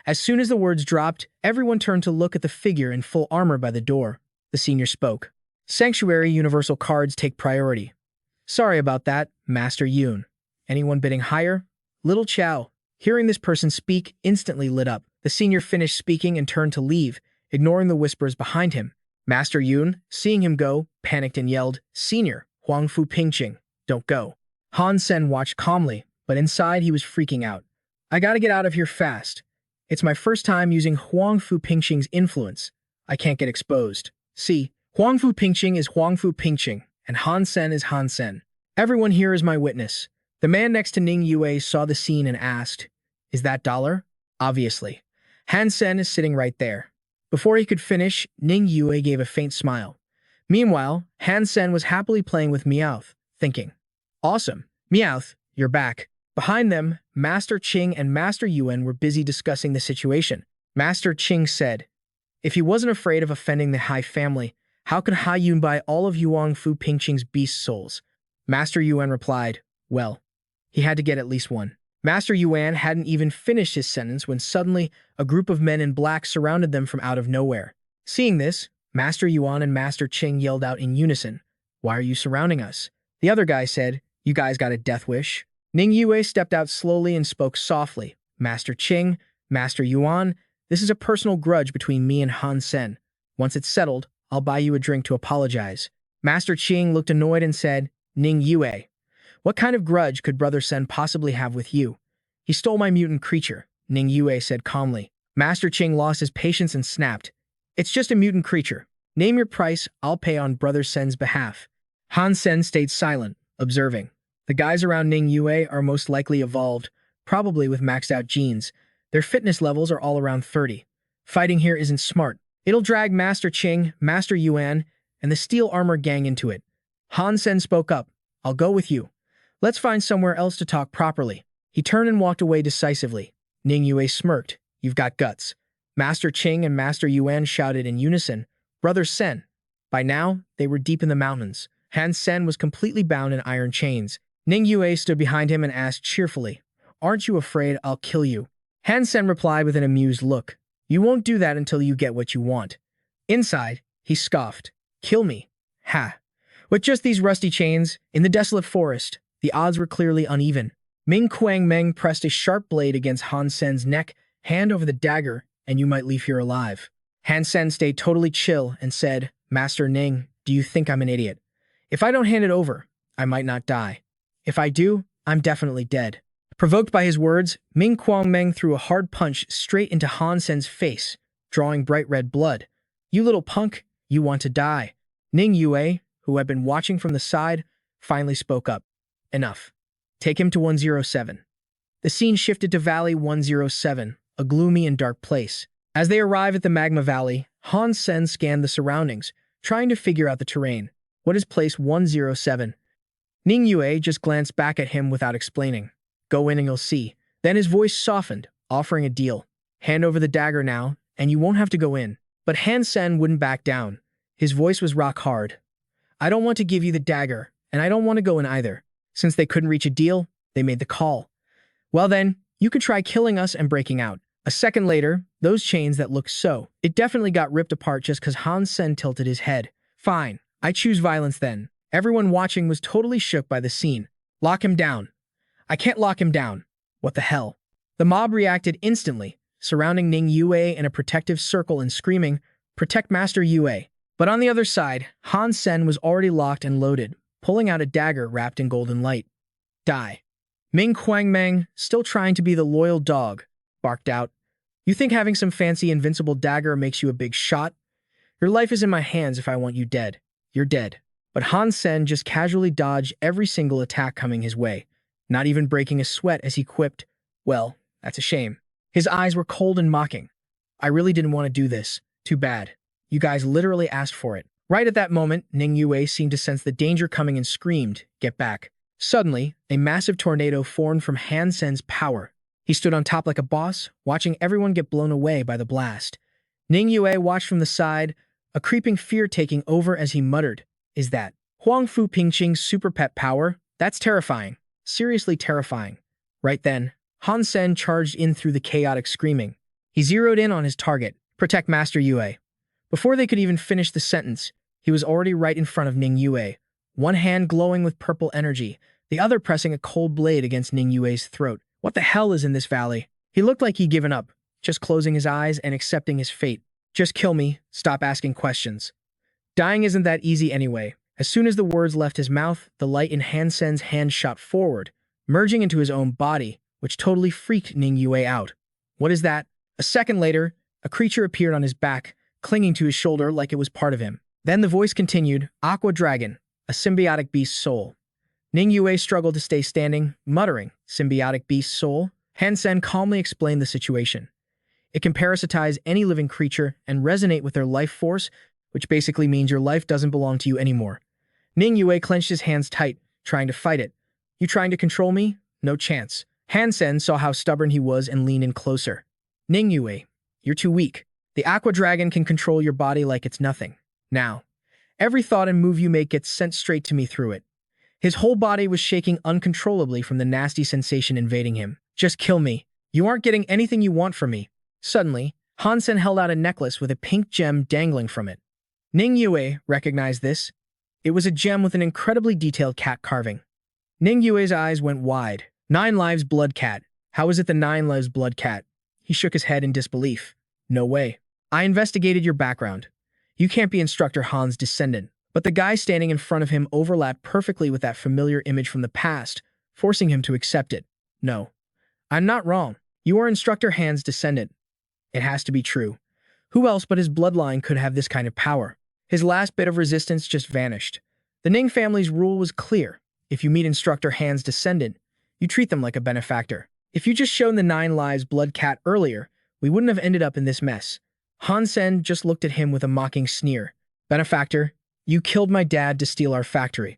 As soon as the words dropped, everyone turned to look at the figure in full armor by the door. The senior spoke. Sanctuary universal cards take priority. Sorry about that, Master Yun. Anyone bidding higher? Little Chow, hearing this person speak, instantly lit up. The senior finished speaking and turned to leave, ignoring the whispers behind him. Master Yun, seeing him go, panicked and yelled, Senior, Huang Fu Pingqing, don't go. Han Sen watched calmly, but inside he was freaking out. I gotta get out of here fast. It's my first time using Huang Fu Pingqing's influence. I can't get exposed. See, Huang Fu Pingqing is Huang Fu Pingqing, and Han Sen is Han Sen. Everyone here is my witness. The man next to Ning Yue saw the scene and asked, Is that Dollar? Obviously. Han Sen is sitting right there. Before he could finish, Ning Yue gave a faint smile. Meanwhile, Han Sen was happily playing with Meowth, thinking, Awesome, Meowth, you're back. Behind them, Master Qing and Master Yuan were busy discussing the situation. Master Qing said, If he wasn't afraid of offending the Hai family, how could Hai Yun buy all of Huang Fu Pingqing's beast souls? Master Yuan replied, Well, he had to get at least one. Master Yuan hadn't even finished his sentence when suddenly a group of men in black surrounded them from out of nowhere. Seeing this, Master Yuan and Master Qing yelled out in unison, Why are you surrounding us? The other guy said, You guys got a death wish? Ning Yue stepped out slowly and spoke softly, Master Qing, Master Yuan, this is a personal grudge between me and Han Sen. Once it's settled, I'll buy you a drink to apologize. Master Qing looked annoyed and said, Ning Yue, what kind of grudge could Brother Sen possibly have with you? He stole my mutant creature. Ning Yue said calmly. Master Qing lost his patience and snapped. It's just a mutant creature. Name your price, I'll pay on Brother Sen's behalf. Han Sen stayed silent, observing. The guys around Ning Yue are most likely evolved, probably with maxed out genes. Their fitness levels are all around 30. Fighting here isn't smart. It'll drag Master Qing, Master Yuan, and the Steel Armor gang into it. Han Sen spoke up. I'll go with you. Let's find somewhere else to talk properly. He turned and walked away decisively. Ning Yue smirked. You've got guts. Master Qing and Master Yuan shouted in unison, Brother Sen. By now, they were deep in the mountains. Han Sen was completely bound in iron chains. Ning Yue stood behind him and asked cheerfully, Aren't you afraid I'll kill you? Han Sen replied with an amused look. You won't do that until you get what you want. Inside, he scoffed. Kill me. Ha. With just these rusty chains, in the desolate forest, the odds were clearly uneven. Ming Quang Meng pressed a sharp blade against Han Sen's neck, hand over the dagger, and you might leave here alive. Han Sen stayed totally chill and said, Master Ning, do you think I'm an idiot? If I don't hand it over, I might not die. If I do, I'm definitely dead. Provoked by his words, Ming Quang Meng threw a hard punch straight into Han Sen's face, drawing bright red blood. You little punk, you want to die. Ning Yue, who had been watching from the side, finally spoke up. Enough. Take him to 107. The scene shifted to Valley 107, a gloomy and dark place. As they arrive at the Magma Valley, Han Sen scanned the surroundings, trying to figure out the terrain. What is place 107? Ning Yue just glanced back at him without explaining. Go in and you'll see. Then his voice softened, offering a deal. Hand over the dagger now, and you won't have to go in. But Han Sen wouldn't back down. His voice was rock hard. I don't want to give you the dagger, and I don't want to go in either. Since they couldn't reach a deal, they made the call. Well then, you could try killing us and breaking out. A second later, those chains that looked so. It definitely got ripped apart just because Han Sen tilted his head. Fine, I choose violence then. Everyone watching was totally shook by the scene. Lock him down. I can't lock him down. What the hell? The mob reacted instantly, surrounding Ning Yue in a protective circle and screaming, Protect Master Yue. But on the other side, Han Sen was already locked and loaded, pulling out a dagger wrapped in golden light. Die. Ming Quang Meng, still trying to be the loyal dog, barked out. You think having some fancy invincible dagger makes you a big shot? Your life is in my hands if I want you dead. You're dead. But Han Sen just casually dodged every single attack coming his way, not even breaking a sweat as he quipped, Well, that's a shame. His eyes were cold and mocking. I really didn't want to do this. Too bad. You guys literally asked for it. Right at that moment, Ning Yue seemed to sense the danger coming and screamed, Get back. Suddenly, a massive tornado formed from Han Sen's power. He stood on top like a boss, watching everyone get blown away by the blast. Ning Yue watched from the side, a creeping fear taking over as he muttered, Is that Huang Fu Pingqing's super pet power? That's terrifying. Seriously terrifying. Right then, Han Sen charged in through the chaotic screaming. He zeroed in on his target, Protect Master Yue. Before they could even finish the sentence, he was already right in front of Ning Yue, one hand glowing with purple energy, the other pressing a cold blade against Ning Yue's throat. What the hell is in this valley? He looked like he'd given up, just closing his eyes and accepting his fate. Just kill me, stop asking questions. Dying isn't that easy anyway. As soon as the words left his mouth, the light in Han Sen's hand shot forward, merging into his own body, which totally freaked Ning Yue out. What is that? A second later, a creature appeared on his back, clinging to his shoulder like it was part of him. Then the voice continued, Aqua Dragon, a symbiotic beast soul. Ning Yue struggled to stay standing, muttering, Symbiotic beast soul? Han Sen calmly explained the situation. It can parasitize any living creature and resonate with their life force, which basically means your life doesn't belong to you anymore. Ning Yue clenched his hands tight, trying to fight it. You trying to control me? No chance. Han Sen saw how stubborn he was and leaned in closer. Ning Yue, you're too weak. The Aqua Dragon can control your body like it's nothing. Now, every thought and move you make gets sent straight to me through it. His whole body was shaking uncontrollably from the nasty sensation invading him. Just kill me. You aren't getting anything you want from me. Suddenly, Han Sen held out a necklace with a pink gem dangling from it. Ning Yue recognized this. It was a gem with an incredibly detailed cat carving. Ning Yue's eyes went wide. 9 lives blood cat. How is it the 9 lives blood cat? He shook his head in disbelief. No way. I investigated your background. You can't be Instructor Han's descendant. But the guy standing in front of him overlapped perfectly with that familiar image from the past, forcing him to accept it. No. I'm not wrong. You are Instructor Han's descendant. It has to be true. Who else but his bloodline could have this kind of power? His last bit of resistance just vanished. The Ning family's rule was clear. If you meet Instructor Han's descendant, you treat them like a benefactor. If you just shown the 9 lives blood cat earlier, we wouldn't have ended up in this mess. Han Sen just looked at him with a mocking sneer. Benefactor, you killed my dad to steal our factory.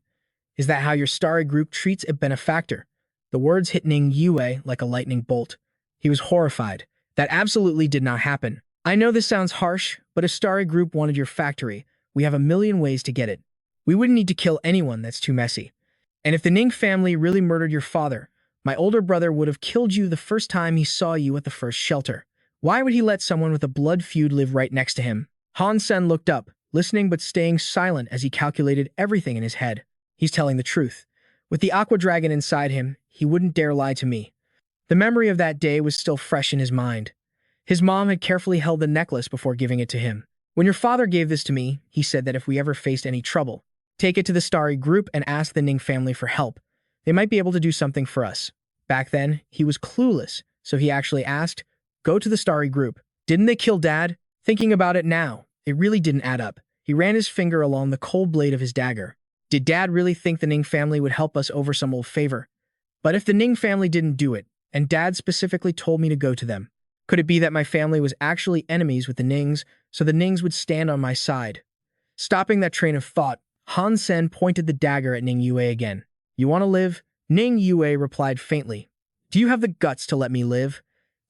Is that how your starry group treats a benefactor? The words hit Ning Yue like a lightning bolt. He was horrified. That absolutely did not happen. I know this sounds harsh, but if starry group wanted your factory, we have a million ways to get it. We wouldn't need to kill anyone that's too messy. And if the Ning family really murdered your father, my older brother would have killed you the first time he saw you at the first shelter. Why would he let someone with a blood feud live right next to him? Han Sen looked up, listening but staying silent as he calculated everything in his head. He's telling the truth. With the aqua dragon inside him, he wouldn't dare lie to me. The memory of that day was still fresh in his mind. His mom had carefully held the necklace before giving it to him. When your father gave this to me, he said that if we ever faced any trouble, take it to the Starry Group and ask the Ning family for help. They might be able to do something for us. Back then, he was clueless, so he actually asked, go to the Starry Group. Didn't they kill Dad? Thinking about it now, it really didn't add up. He ran his finger along the cold blade of his dagger. Did Dad really think the Ning family would help us over some old favor? But if the Ning family didn't do it, and Dad specifically told me to go to them, could it be that my family was actually enemies with the Nings, so the Nings would stand on my side? Stopping that train of thought, Han Sen pointed the dagger at Ning Yue again. You want to live? Ning Yue replied faintly. Do you have the guts to let me live?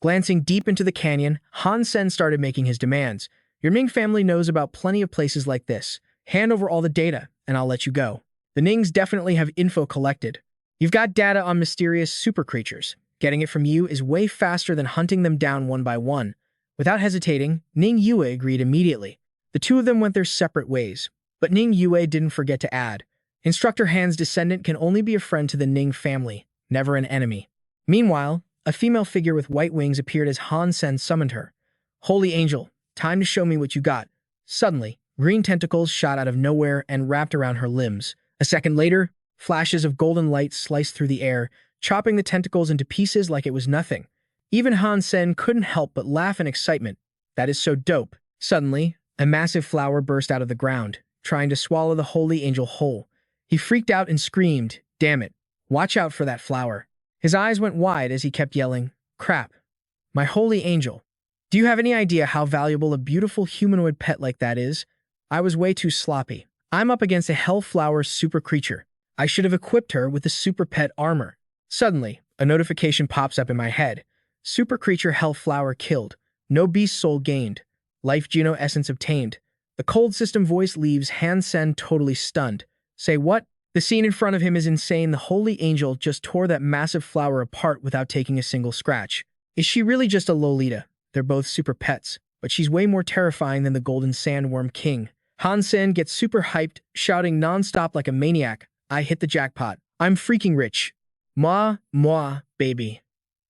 Glancing deep into the canyon, Han Sen started making his demands. Your Ning family knows about plenty of places like this. Hand over all the data, and I'll let you go. The Nings definitely have info collected. You've got data on mysterious super creatures. Getting it from you is way faster than hunting them down one by one. Without hesitating, Ning Yue agreed immediately. The two of them went their separate ways. But Ning Yue didn't forget to add, Instructor Han's descendant can only be a friend to the Ning family, never an enemy. Meanwhile, a female figure with white wings appeared as Han Sen summoned her. Holy Angel, time to show me what you got. Suddenly, green tentacles shot out of nowhere and wrapped around her limbs. A second later, flashes of golden light sliced through the air, chopping the tentacles into pieces like it was nothing. Even Han Sen couldn't help but laugh in excitement. That is so dope. Suddenly, a massive flower burst out of the ground, trying to swallow the Holy Angel whole. He freaked out and screamed, damn it, watch out for that flower. His eyes went wide as he kept yelling, crap. My Holy Angel. Do you have any idea how valuable a beautiful humanoid pet like that is? I was way too sloppy. I'm up against a Hellflower super creature. I should have equipped her with the super pet armor. Suddenly, a notification pops up in my head. Super creature Hellflower killed. No beast soul gained. Life Geno essence obtained. The cold system voice leaves Han Sen totally stunned. Say what? The scene in front of him is insane. The Holy Angel just tore that massive flower apart without taking a single scratch. Is she really just a Lolita? They're both super pets, but she's way more terrifying than the Golden Sandworm King. Han Sen gets super hyped, shouting nonstop like a maniac. I hit the jackpot. I'm freaking rich. Moi, baby.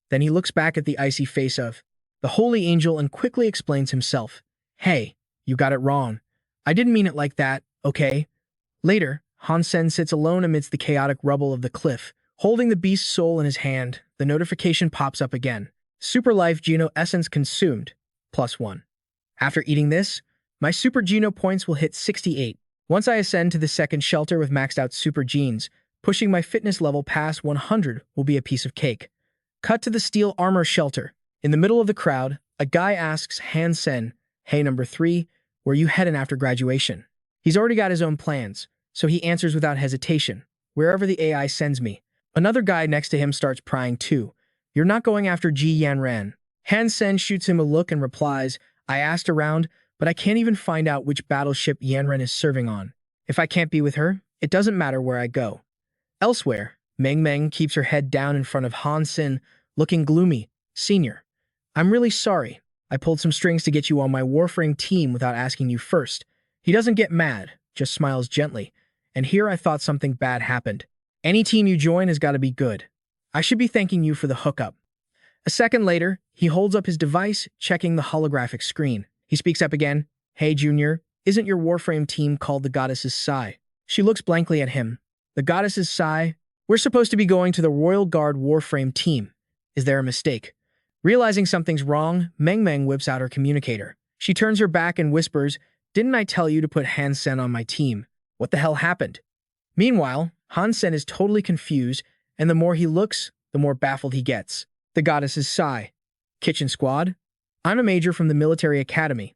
Then he looks back at the icy face of the Holy Angel and quickly explains himself. Hey, you got it wrong. I didn't mean it like that, okay? Later, Han Sen sits alone amidst the chaotic rubble of the cliff. Holding the beast's soul in his hand, the notification pops up again. Super Life Geno Essence consumed. +1. After eating this, my Super Geno points will hit 68. Once I ascend to the second shelter with maxed out Super Genes, pushing my fitness level past 100 will be a piece of cake. Cut to the steel armor shelter. In the middle of the crowd, a guy asks Han Sen, hey number 3, where you heading after graduation? He's already got his own plans, so he answers without hesitation, wherever the AI sends me. Another guy next to him starts prying too. You're not going after Ji Yanran. Han Sen shoots him a look and replies, I asked around, but I can't even find out which battleship Yanran is serving on. If I can't be with her, it doesn't matter where I go. Elsewhere, Meng Meng keeps her head down in front of Han Sen, looking gloomy. Senior, I'm really sorry. I pulled some strings to get you on my Warframe team without asking you first. He doesn't get mad, just smiles gently. And here I thought something bad happened. Any team you join has got to be good. I should be thanking you for the hookup. A second later, he holds up his device, checking the holographic screen. He speaks up again. Hey, Junior, isn't your Warframe team called the Goddess's Sigh? She looks blankly at him. The Goddess's Sigh? We're supposed to be going to the Royal Guard Warframe team. Is there a mistake? Realizing something's wrong, Meng Meng whips out her communicator. She turns her back and whispers, "Didn't I tell you to put Han Sen on my team? What the hell happened?" Meanwhile, Han Sen is totally confused, and the more he looks, the more baffled he gets. The goddesses sigh. Kitchen squad? I'm a major from the military academy.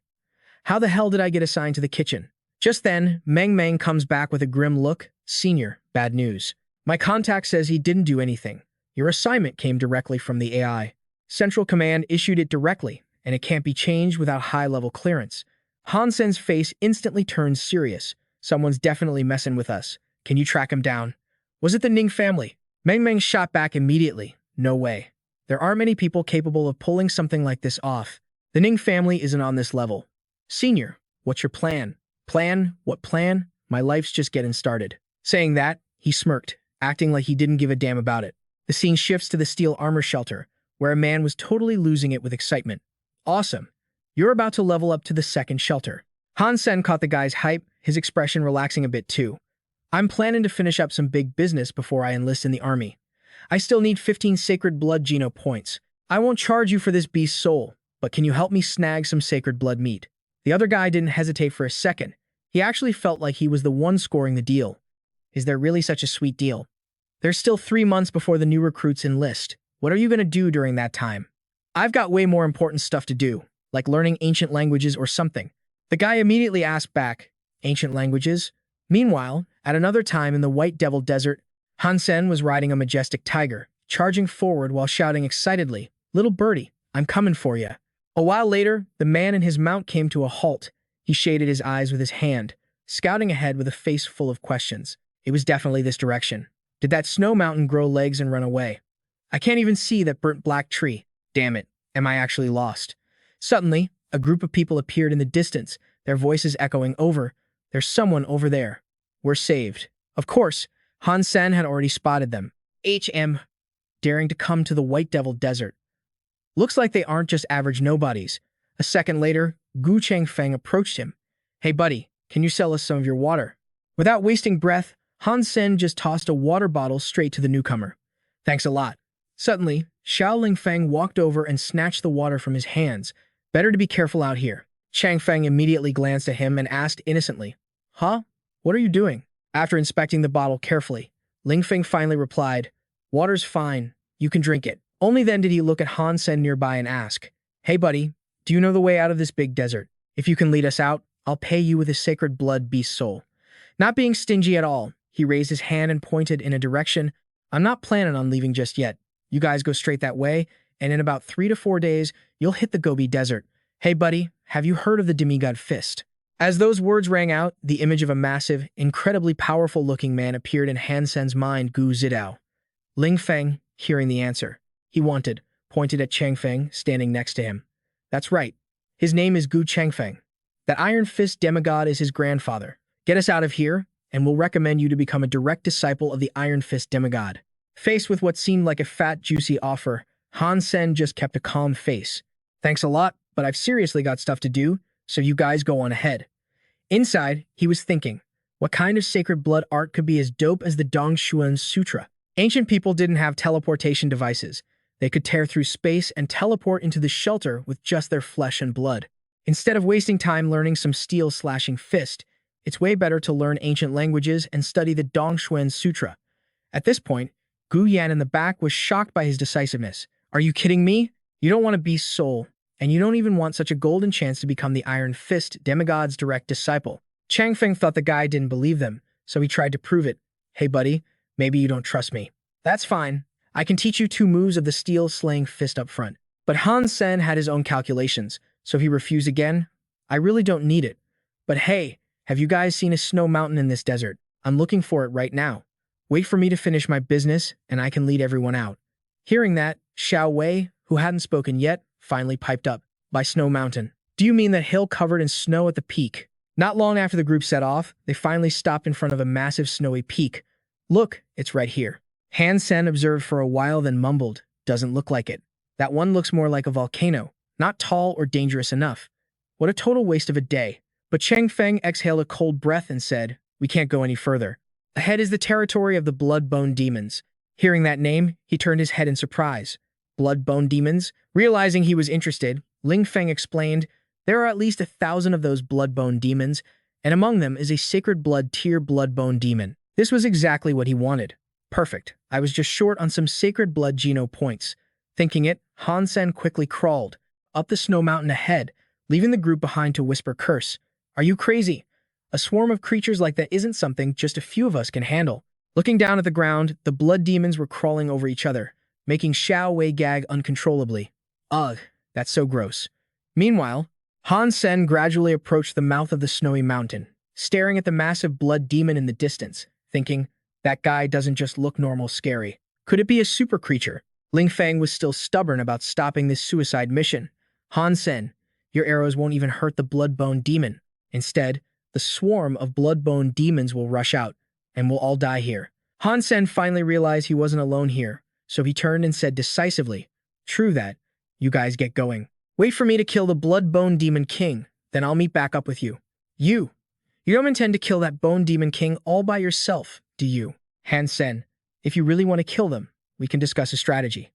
How the hell did I get assigned to the kitchen? Just then, Meng Meng comes back with a grim look. Senior, bad news. My contact says he didn't do anything. Your assignment came directly from the AI. Central Command issued it directly, and it can't be changed without high-level clearance. Han Sen's face instantly turns serious. Someone's definitely messing with us. Can you track him down? Was it the Ning family? Meng Meng shot back immediately. No way. There aren't many people capable of pulling something like this off. The Ning family isn't on this level. Senior, what's your plan? Plan? What plan? My life's just getting started. Saying that, he smirked, acting like he didn't give a damn about it. The scene shifts to the steel armor shelter, where a man was totally losing it with excitement. Awesome. You're about to level up to the second shelter. Han Sen caught the guy's hype, his expression relaxing a bit too. I'm planning to finish up some big business before I enlist in the army. I still need 15 sacred blood Geno points. I won't charge you for this beast's soul, but can you help me snag some sacred blood meat? The other guy didn't hesitate for a second. He actually felt like he was the one scoring the deal. Is there really such a sweet deal? There's still 3 months before the new recruits enlist. What are you going to do during that time? I've got way more important stuff to do, like learning ancient languages or something. The guy immediately asked back, ancient languages? Meanwhile, at another time in the White Devil Desert, Han Sen was riding a majestic tiger, charging forward while shouting excitedly, "Little birdie, I'm coming for ya." A while later, the man and his mount came to a halt. He shaded his eyes with his hand, scouting ahead with a face full of questions. It was definitely this direction. Did that snow mountain grow legs and run away? I can't even see that burnt black tree. Damn it, am I actually lost? Suddenly, a group of people appeared in the distance, their voices echoing over, "There's someone over there. We're saved." Of course, Han Sen had already spotted them. HM, daring to come to the White Devil Desert. Looks like they aren't just average nobodies. A second later, Gu Changfeng approached him. "Hey buddy, can you sell us some of your water?" Without wasting breath, Han Sen just tossed a water bottle straight to the newcomer. "Thanks a lot." Suddenly, Xiao Lingfeng walked over and snatched the water from his hands. "Better to be careful out here." Changfeng immediately glanced at him and asked innocently, "Huh? What are you doing?" After inspecting the bottle carefully, Lingfeng finally replied, "Water's fine. You can drink it." Only then did he look at Han Sen nearby and ask, "Hey buddy, do you know the way out of this big desert? If you can lead us out, I'll pay you with a sacred blood beast soul." Not being stingy at all, he raised his hand and pointed in a direction. "I'm not planning on leaving just yet. You guys go straight that way, and in about 3 to 4 days, you'll hit the Gobi Desert. Hey buddy, have you heard of the demigod fist?" As those words rang out, the image of a massive, incredibly powerful-looking man appeared in Han Sen's mind. Gu Zidao. Ling Feng, hearing the answer he wanted, pointed at Changfeng, standing next to him. "That's right. His name is Gu Changfeng. That Iron Fist demigod is his grandfather. Get us out of here, and we'll recommend you to become a direct disciple of the Iron Fist demigod." Faced with what seemed like a fat, juicy offer, Han Sen just kept a calm face. "Thanks a lot, but I've seriously got stuff to do, so you guys go on ahead." Inside, he was thinking, what kind of sacred blood art could be as dope as the Dongshuan Sutra? Ancient people didn't have teleportation devices. They could tear through space and teleport into the shelter with just their flesh and blood. Instead of wasting time learning some steel-slashing fist, it's way better to learn ancient languages and study the Dongshuan Sutra. At this point, Gu Yan in the back was shocked by his decisiveness. "Are you kidding me? You don't want a beast's soul, and you don't even want such a golden chance to become the Iron Fist demigod's direct disciple." Changfeng thought the guy didn't believe them, so he tried to prove it. "Hey buddy, maybe you don't trust me. That's fine. I can teach you 2 moves of the steel-slaying fist up front." But Han Sen had his own calculations, so he refused again. "I really don't need it. But hey, have you guys seen a snow mountain in this desert? I'm looking for it right now. Wait for me to finish my business, and I can lead everyone out." Hearing that, Xiao Wei, who hadn't spoken yet, finally piped up. "By Snow Mountain. Do you mean that hill covered in snow at the peak?" Not long after the group set off, they finally stopped in front of a massive snowy peak. "Look, it's right here." Han Sen observed for a while, then mumbled, "Doesn't look like it. That one looks more like a volcano, not tall or dangerous enough. What a total waste of a day." But Changfeng exhaled a cold breath and said, "We can't go any further. Ahead is the territory of the blood-bone demons." Hearing that name, he turned his head in surprise. blood-bone demons. Realizing he was interested, Ling Feng explained, there are at least 1,000 of those blood-bone demons, and among them is a sacred blood tier blood-bone demon. This was exactly what he wanted. Perfect. I was just short on some sacred blood geno points. Thinking it, Han Sen quickly crawled up the snow mountain ahead, leaving the group behind to whisper curse. Are you crazy? A swarm of creatures like that isn't something just a few of us can handle. Looking down at the ground, the blood demons were crawling over each other, making Xiao Wei gag uncontrollably. Ugh, that's so gross. Meanwhile, Han Sen gradually approached the mouth of the snowy mountain, staring at the massive blood demon in the distance, thinking, that guy doesn't just look normal scary. Could it be a super creature? Ling Feng was still stubborn about stopping this suicide mission. Han Sen, your arrows won't even hurt the blood-bone demon. Instead, the swarm of blood-bone demons will rush out, and we'll all die here. Han Sen finally realized he wasn't alone here, so he turned and said decisively, true that. You guys get going. Wait for me to kill the blood-bone demon king, then I'll meet back up with you. You don't intend to kill that bone demon king all by yourself, do you? Han Sen, if you really want to kill them, we can discuss a strategy.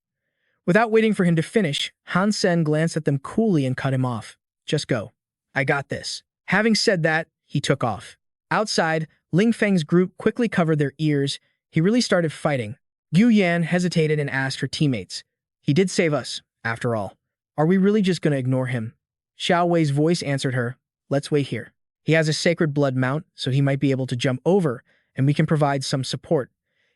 Without waiting for him to finish, Han Sen glanced at them coolly and cut him off. Just go. I got this. Having said that, he took off. Outside, Ling Feng's group quickly covered their ears. He really started fighting. Gu Yan hesitated and asked her teammates. He did save us, after all. Are we really just going to ignore him? Xiao Wei's voice answered her. Let's wait here. He has a sacred blood mount, so he might be able to jump over, and we can provide some support.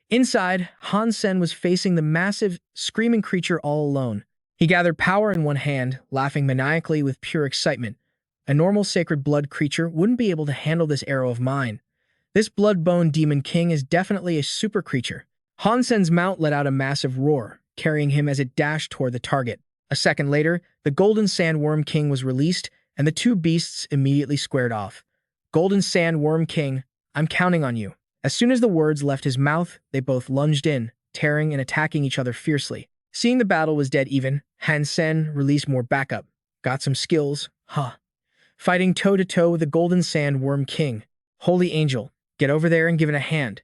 Inside, Han Sen was facing the massive, screaming creature all alone. He gathered power in one hand, laughing maniacally with pure excitement. A normal sacred blood creature wouldn't be able to handle this arrow of mine. This blood-bone demon king is definitely a super creature. Han Sen's mount let out a massive roar, carrying him as it dashed toward the target. A second later, the Golden Sandworm King was released, and the two beasts immediately squared off. Golden Sandworm King, I'm counting on you. As soon as the words left his mouth, they both lunged in, tearing and attacking each other fiercely. Seeing the battle was dead even, Han Sen released more backup. Got some skills, huh? Fighting toe-to-toe with the Golden Sandworm King. Holy Angel, get over there and give it a hand.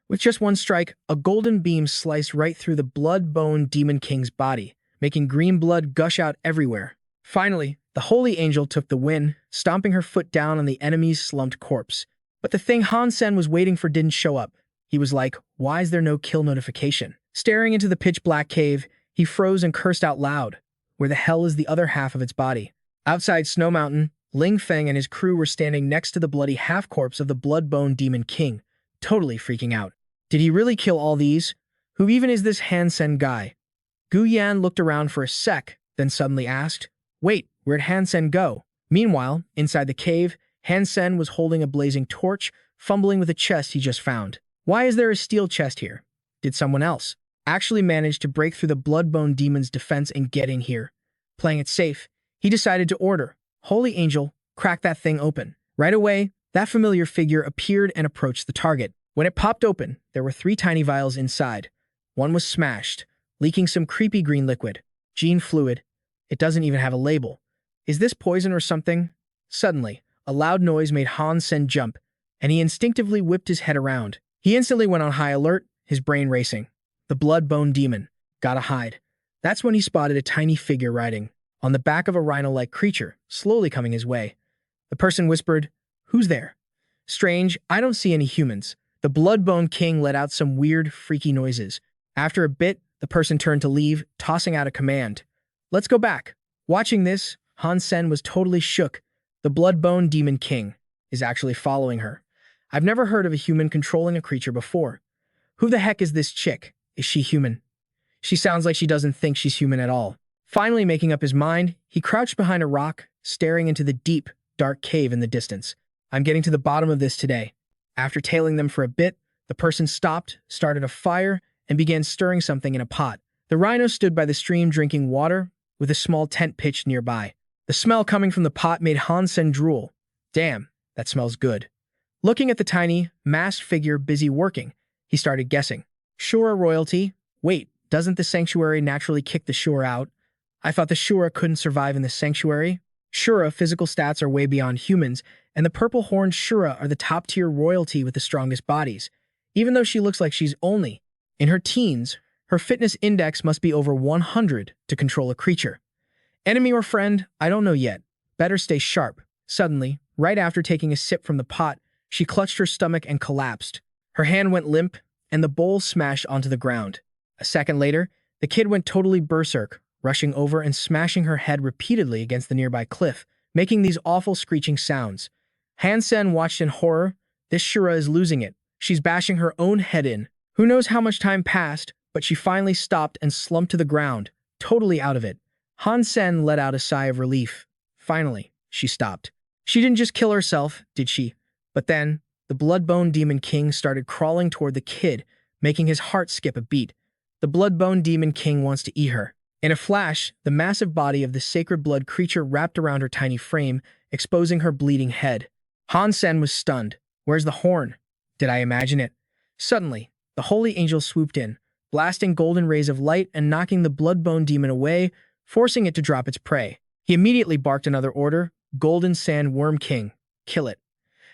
With just one strike, a golden beam sliced right through the blood-bone demon king's body, making green blood gush out everywhere. Finally, the Holy Angel took the win, stomping her foot down on the enemy's slumped corpse. But the thing Han Sen was waiting for didn't show up. He was like, why is there no kill notification? Staring into the pitch-black cave, he froze and cursed out loud. Where the hell is the other half of its body? Outside Snow Mountain, Ling Feng and his crew were standing next to the bloody half-corpse of the blood-bone demon king, totally freaking out. Did he really kill all these? Who even is this Han Sen guy? Gu Yan looked around for a sec, then suddenly asked, wait, where'd Han Sen go? Meanwhile, inside the cave, Han Sen was holding a blazing torch, fumbling with a chest he just found. Why is there a steel chest here? Did someone else actually manage to break through the blood-bone demon's defense and get in here? Playing it safe, he decided to order, Holy Angel, crack that thing open. Right away, that familiar figure appeared and approached the target. When it popped open, there were 3 tiny vials inside. One was smashed, leaking some creepy green liquid. Gene fluid. It doesn't even have a label. Is this poison or something? Suddenly, a loud noise made Han Sen jump, and he instinctively whipped his head around. He instantly went on high alert, his brain racing. The blood-bone demon. Gotta hide. That's when he spotted a tiny figure riding on the back of a rhino-like creature, slowly coming his way. The person whispered, "Who's there?" "Strange, I don't see any humans." The blood-bone king let out some weird, freaky noises. After a bit, the person turned to leave, tossing out a command. "Let's go back." Watching this, Han Sen was totally shook. The blood-bone demon king is actually following her. I've never heard of a human controlling a creature before. Who the heck is this chick? Is she human? She sounds like she doesn't think she's human at all. Finally making up his mind, he crouched behind a rock, staring into the deep, dark cave in the distance. I'm getting to the bottom of this today. After tailing them for a bit, the person stopped, started a fire, and began stirring something in a pot. The rhino stood by the stream drinking water, with a small tent pitched nearby. The smell coming from the pot made Han Sen drool. Damn, that smells good. Looking at the tiny, masked figure busy working, he started guessing. Shura royalty? Wait, doesn't the sanctuary naturally kick the Shura out? I thought the Shura couldn't survive in the sanctuary. Shura physical stats are way beyond humans, and the purple-horned Shura are the top-tier royalty with the strongest bodies. Even though she looks like she's only in her teens, Her fitness index must be over 100 to control a creature. Enemy or friend? I don't know yet. Better stay sharp. Suddenly, right after taking a sip from the pot, she clutched her stomach and collapsed. Her hand went limp, and the bowl smashed onto the ground. A second later, the kid went totally berserk, rushing over and smashing her head repeatedly against the nearby cliff, making these awful screeching sounds. Han Sen watched in horror. This Shura is losing it. She's bashing her own head in. Who knows how much time passed, but she finally stopped and slumped to the ground, totally out of it. Han Sen let out a sigh of relief. Finally, she stopped. She didn't just kill herself, did she? But then, the Bloodbone Demon King started crawling toward the kid, making his heart skip a beat. The Bloodbone Demon King wants to eat her. In a flash, the massive body of the sacred blood creature wrapped around her tiny frame, exposing her bleeding head. Han Sen was stunned. Where's the horn? Did I imagine it? Suddenly, the holy angel swooped in, blasting golden rays of light and knocking the Bloodbone Demon away, forcing it to drop its prey. He immediately barked another order, Golden Sand Worm King, kill it.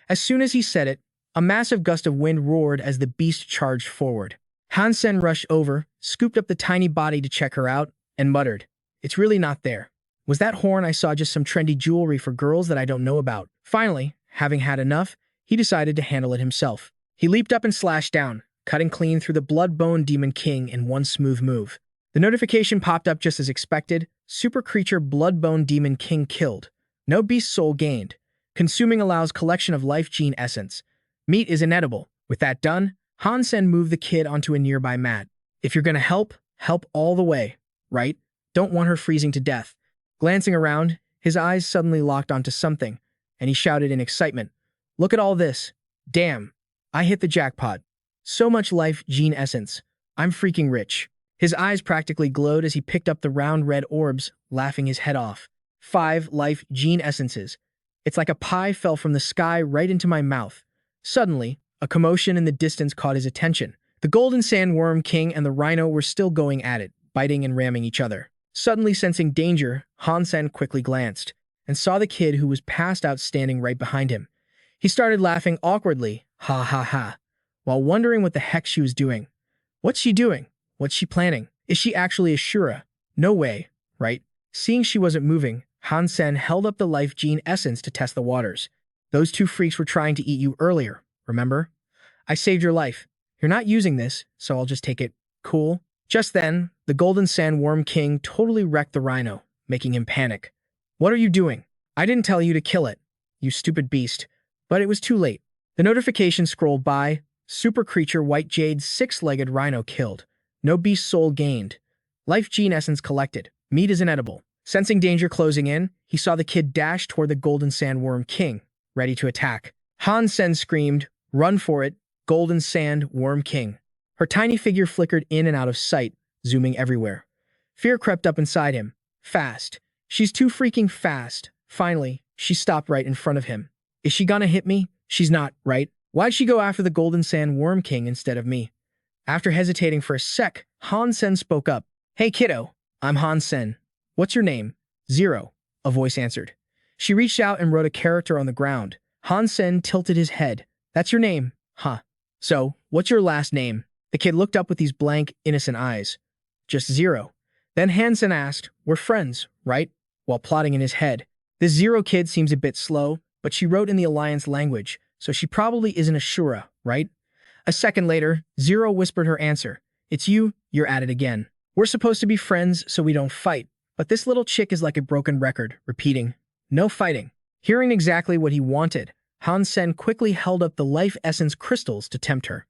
As soon as he said it, a massive gust of wind roared as the beast charged forward. Han Sen rushed over, scooped up the tiny body to check her out, and muttered, "It's really not there. Was that horn I saw just some trendy jewelry for girls that I don't know about?" Finally, having had enough, he decided to handle it himself. He leaped up and slashed down, cutting clean through the Bloodbone Demon King in one smooth move. The notification popped up just as expected. Super creature Bloodbone Demon King killed. No beast soul gained. Consuming allows collection of life gene essence. Meat is inedible. With that done, Han Sen moved the kid onto a nearby mat. If you're gonna help, help all the way, right? Don't want her freezing to death. Glancing around, his eyes suddenly locked onto something, and he shouted in excitement, "Look at all this. Damn, I hit the jackpot. So much life gene essence. I'm freaking rich." His eyes practically glowed as he picked up the round red orbs, laughing his head off. 5 life gene essences. It's like a pie fell from the sky right into my mouth. Suddenly, a commotion in the distance caught his attention. The Golden Sandworm King and the Rhino were still going at it, biting and ramming each other. Suddenly sensing danger, Han Sen quickly glanced and saw the kid who was passed out standing right behind him. He started laughing awkwardly, ha ha ha, while wondering what the heck she was doing. What's she doing? What's she planning? Is she actually a Shura? No way, right? Seeing she wasn't moving, Han Sen held up the life gene essence to test the waters. Those 2 freaks were trying to eat you earlier, remember? I saved your life. You're not using this, so I'll just take it. Cool. Just then, the Golden Sandworm King totally wrecked the Rhino, making him panic. What are you doing? I didn't tell you to kill it, you stupid beast. But it was too late. The notification scrolled by. Super creature White Jade's 6-legged rhino killed. No beast soul gained. Life gene essence collected. Meat is inedible. Sensing danger closing in, he saw the kid dash toward the Golden Sandworm King, ready to attack. Han Sen screamed, "Run for it, Golden Sandworm King." Her tiny figure flickered in and out of sight, zooming everywhere. Fear crept up inside him. Fast. She's too freaking fast. Finally, she stopped right in front of him. Is she gonna hit me? She's not, right? Why'd she go after the Golden Sandworm King instead of me? After hesitating for a sec, Han Sen spoke up. "Hey kiddo, I'm Han Sen. What's your name?" "Zero," a voice answered. She reached out and wrote a character on the ground. Han Sen tilted his head. "That's your name, huh? So, what's your last name?" The kid looked up with these blank, innocent eyes. "Just Zero." Then Han Sen asked, "We're friends, right?" While plotting in his head. This Zero kid seems a bit slow, but she wrote in the Alliance language, so she probably isn't a Shura, right? A second later, Zero whispered her answer. "It's you, you're at it again. We're supposed to be friends so we don't fight, but this little chick is like a broken record, repeating, 'No fighting.'" Hearing exactly what he wanted, Han Sen quickly held up the life essence crystals to tempt her.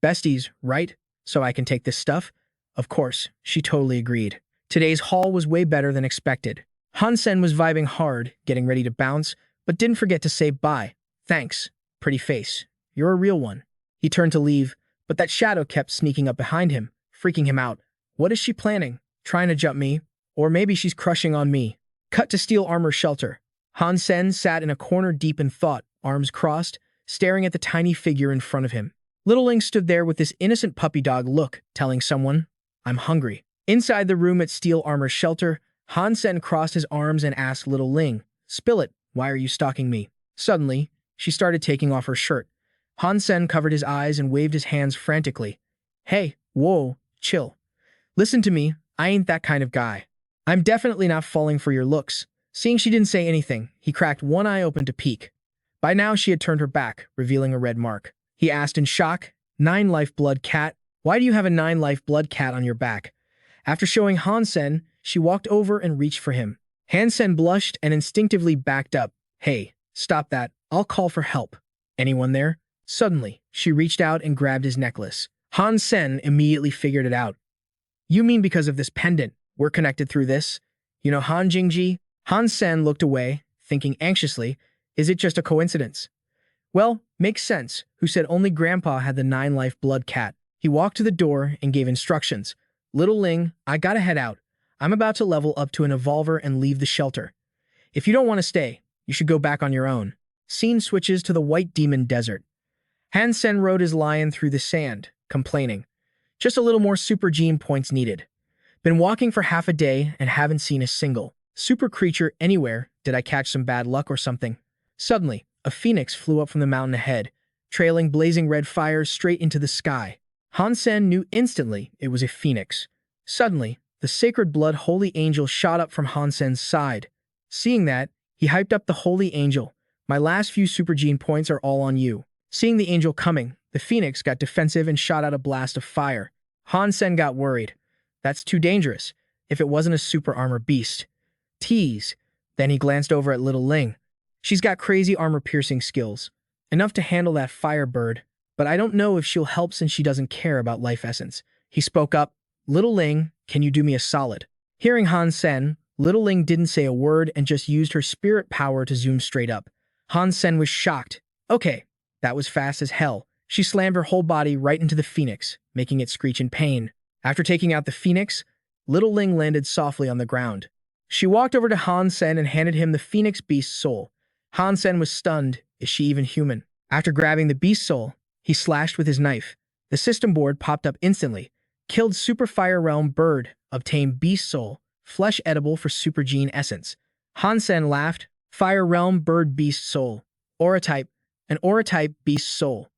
"Besties, right? So I can take this stuff?" Of course, she totally agreed. Today's haul was way better than expected. Han Sen was vibing hard, getting ready to bounce, but didn't forget to say bye. "Thanks, pretty face. You're a real one." He turned to leave, but that shadow kept sneaking up behind him, freaking him out. What is she planning? Trying to jump me? Or maybe she's crushing on me. Cut to steel armor shelter. Han Sen sat in a corner deep in thought, arms crossed, staring at the tiny figure in front of him. Little Ling stood there with this innocent puppy dog look, telling someone, "I'm hungry." Inside the room at steel armor shelter, Han Sen crossed his arms and asked Little Ling, "Spill it, why are you stalking me?" Suddenly, she started taking off her shirt. Han Sen covered his eyes and waved his hands frantically. "Hey, whoa, chill. Listen to me, I ain't that kind of guy. I'm definitely not falling for your looks. Seeing she didn't say anything, he cracked one eye open to peek. By now, she had turned her back, revealing a red mark. He asked in shock, 9-life blood cat? Why do you have a 9-life blood cat on your back? After showing Han Sen, she walked over and reached for him. Han Sen blushed and instinctively backed up. Hey, stop that. I'll call for help. Anyone there? Suddenly, she reached out and grabbed his necklace. Han Sen immediately figured it out. You mean because of this pendant, we're connected through this? You know Han Jingji? Han Sen looked away, thinking anxiously, is it just a coincidence? Well, makes sense, who said only Grandpa had the 9-life blood cat. He walked to the door and gave instructions. Little Ling, I gotta head out. I'm about to level up to an evolver and leave the shelter. If you don't want to stay, you should go back on your own. Scene switches to the White Demon Desert. Han Sen rode his lion through the sand, complaining. Just a little more super gene points needed. Been walking for half a day and haven't seen a single super creature anywhere. Did I catch some bad luck or something? Suddenly, a phoenix flew up from the mountain ahead, trailing blazing red fires straight into the sky. Han Sen knew instantly it was a phoenix. Suddenly, the sacred blood holy angel shot up from Han Sen's side. Seeing that, he hyped up the holy angel. My last few super gene points are all on you. Seeing the angel coming, the phoenix got defensive and shot out a blast of fire. Han Sen got worried. That's too dangerous, if it wasn't a super armor beast. Tease. Then he glanced over at Little Ling. She's got crazy armor-piercing skills. Enough to handle that firebird, but I don't know if she'll help since she doesn't care about life essence. He spoke up. Little Ling, can you do me a solid? Hearing Han Sen, Little Ling didn't say a word and just used her spirit power to zoom straight up. Han Sen was shocked. Okay, that was fast as hell. She slammed her whole body right into the phoenix, making it screech in pain. After taking out the phoenix, Little Ling landed softly on the ground. She walked over to Han Sen and handed him the phoenix beast's soul. Han Sen was stunned. Is she even human? After grabbing the beast's soul, he slashed with his knife. The system board popped up instantly. Killed Super Fire Realm Bird. Obtained Beast Soul. Flesh edible for Super Gene Essence. Han Sen laughed. Fire Realm Bird Beast Soul. Aura type. An Aura type Beast Soul.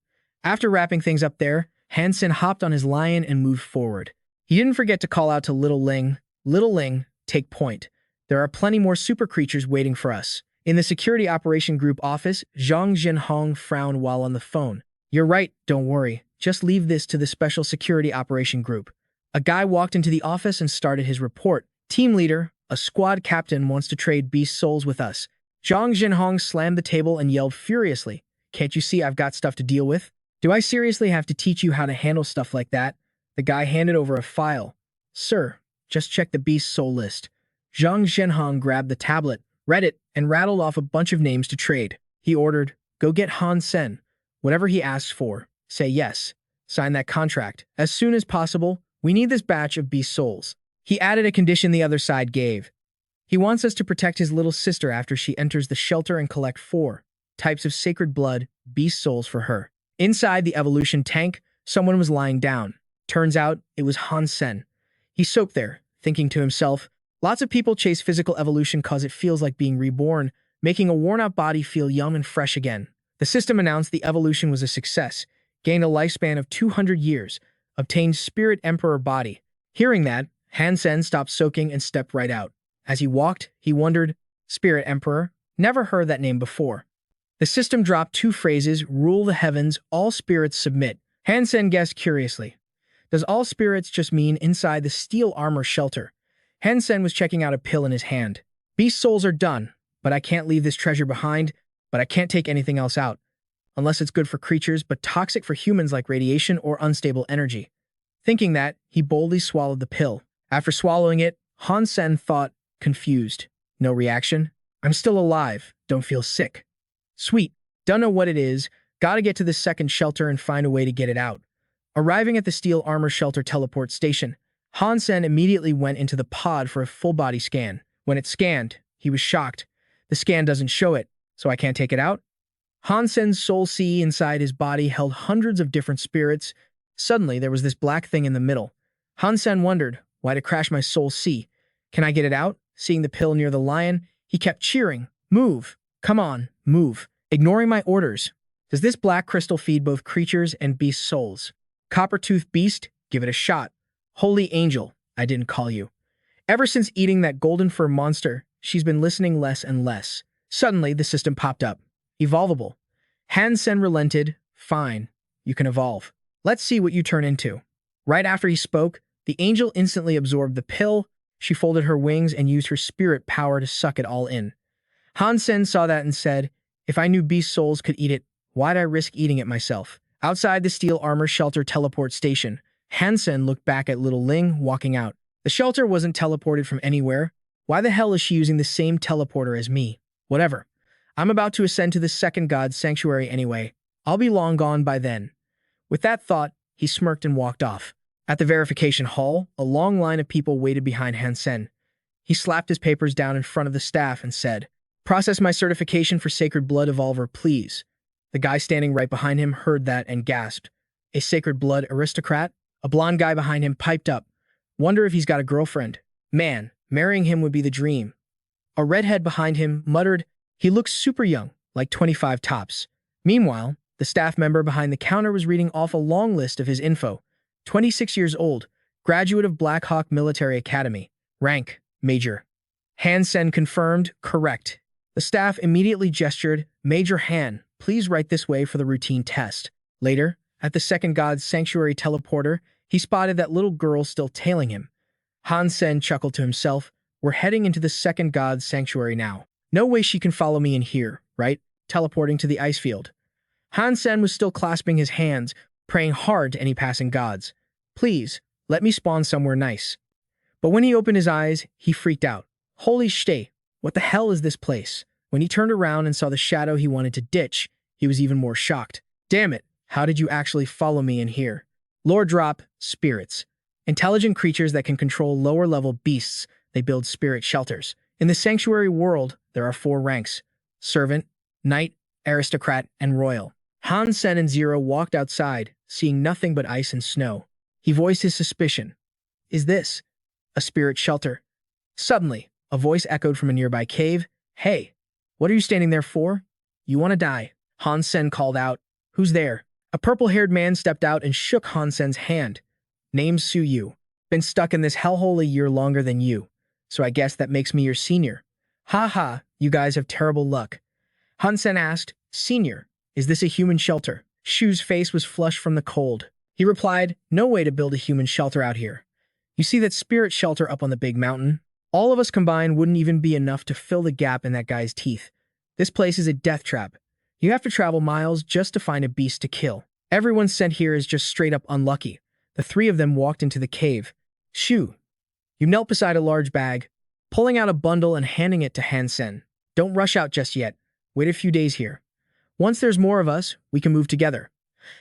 After wrapping things up there, Han Sen hopped on his lion and moved forward. He didn't forget to call out to Little Ling. Little Ling, take point. There are plenty more super creatures waiting for us. In the Security Operation Group office, Zhang Jinhong frowned while on the phone. You're right, don't worry. Just leave this to the Special Security Operation Group. A guy walked into the office and started his report. Team leader, a squad captain wants to trade beast souls with us. Zhang Jinhong slammed the table and yelled furiously. Can't you see I've got stuff to deal with? Do I seriously have to teach you how to handle stuff like that? The guy handed over a file. Sir, just check the beast soul list. Zhang Zhenhong grabbed the tablet, read it, and rattled off a bunch of names to trade. He ordered, go get Han Sen. Whatever he asks for, say yes. Sign that contract. As soon as possible, we need this batch of beast souls. He added a condition the other side gave. He wants us to protect his little sister after she enters the shelter and collect 4 types of sacred blood, beast souls for her. Inside the evolution tank, someone was lying down. Turns out, it was Han Sen. He soaked there, thinking to himself, lots of people chase physical evolution cause it feels like being reborn, making a worn-out body feel young and fresh again. The system announced the evolution was a success, gained a lifespan of 200 years, obtained Spirit Emperor body. Hearing that, Han Sen stopped soaking and stepped right out. As he walked, he wondered, Spirit Emperor? Never heard that name before. The system dropped 2 phrases, rule the heavens, all spirits submit. Han Sen guessed curiously. Does all spirits just mean inside the steel armor shelter? Han Sen was checking out a pill in his hand. Beast souls are done, but I can't leave this treasure behind, but I can't take anything else out. Unless it's good for creatures, but toxic for humans like radiation or unstable energy. Thinking that, he boldly swallowed the pill. After swallowing it, Han Sen thought, confused. No reaction? I'm still alive, don't feel sick. Sweet, don't know what it is, gotta get to the second shelter and find a way to get it out. Arriving at the steel armor shelter teleport station, Han Sen immediately went into the pod for a full-body scan. When it scanned, he was shocked. The scan doesn't show it, so I can't take it out? Han Sen's soul sea inside his body held hundreds of different spirits. Suddenly, there was this black thing in the middle. Han Sen wondered, why to crash my soul sea? Can I get it out? Seeing the pill near the lion, he kept cheering. Move! Come on, move. Ignoring my orders. Does this black crystal feed both creatures and beast souls? Copper-tooth beast, give it a shot. Holy angel, I didn't call you. Ever since eating that golden fur monster, she's been listening less and less. Suddenly, the system popped up. Evolvable. Han Sen relented. Fine, you can evolve. Let's see what you turn into. Right after he spoke, the angel instantly absorbed the pill. She folded her wings and used her spirit power to suck it all in. Han Sen saw that and said, if I knew beast souls could eat it, why'd I risk eating it myself? Outside the steel armor shelter teleport station, Han Sen looked back at little Ling walking out. The shelter wasn't teleported from anywhere. Why the hell is she using the same teleporter as me? Whatever. I'm about to ascend to the second god's sanctuary anyway. I'll be long gone by then. With that thought, he smirked and walked off. At the verification hall, a long line of people waited behind Han Sen. He slapped his papers down in front of the staff and said, process my certification for Sacred Blood Evolver, please. The guy standing right behind him heard that and gasped. A Sacred Blood aristocrat? A blonde guy behind him piped up. Wonder if he's got a girlfriend. Man, marrying him would be the dream. A redhead behind him muttered, he looks super young, like 25 tops. Meanwhile, the staff member behind the counter was reading off a long list of his info. 26 years old, graduate of Black Hawk Military Academy. Rank, Major. Han Sen confirmed, correct. The staff immediately gestured, Major Han, please write this way for the routine test. Later, at the second god's sanctuary teleporter, he spotted that little girl still tailing him. Han Sen chuckled to himself, we're heading into the second god's sanctuary now. No way she can follow me in here, right? Teleporting to the ice field. Han Sen was still clasping his hands, praying hard to any passing gods. Please, let me spawn somewhere nice. But when he opened his eyes, he freaked out. Holy shit, what the hell is this place? When he turned around and saw the shadow he wanted to ditch, he was even more shocked. Damn it, how did you actually follow me in here? Lore drop, spirits. Intelligent creatures that can control lower-level beasts, they build spirit shelters. In the sanctuary world, there are 4 ranks: servant, knight, aristocrat, and royal. Han Sen and Zero walked outside, seeing nothing but ice and snow. He voiced his suspicion. Is this a spirit shelter? Suddenly, a voice echoed from a nearby cave. Hey, what are you standing there for? You want to die? Han Sen called out. Who's there? A purple-haired man stepped out and shook Han Sen's hand. Name's Su Yu. Been stuck in this hellhole a year longer than you, so I guess that makes me your senior. Ha ha, you guys have terrible luck. Han Sen asked, Senior, is this a human shelter? Shu's face was flushed from the cold. He replied, no way to build a human shelter out here. You see that spirit shelter up on the big mountain? All of us combined wouldn't even be enough to fill the gap in that guy's teeth. This place is a death trap. You have to travel miles just to find a beast to kill. Everyone sent here is just straight up unlucky. The 3 of them walked into the cave. Shu, you knelt beside a large bag, pulling out a bundle and handing it to Han Sen. Don't rush out just yet. Wait a few days here. Once there's more of us, we can move together.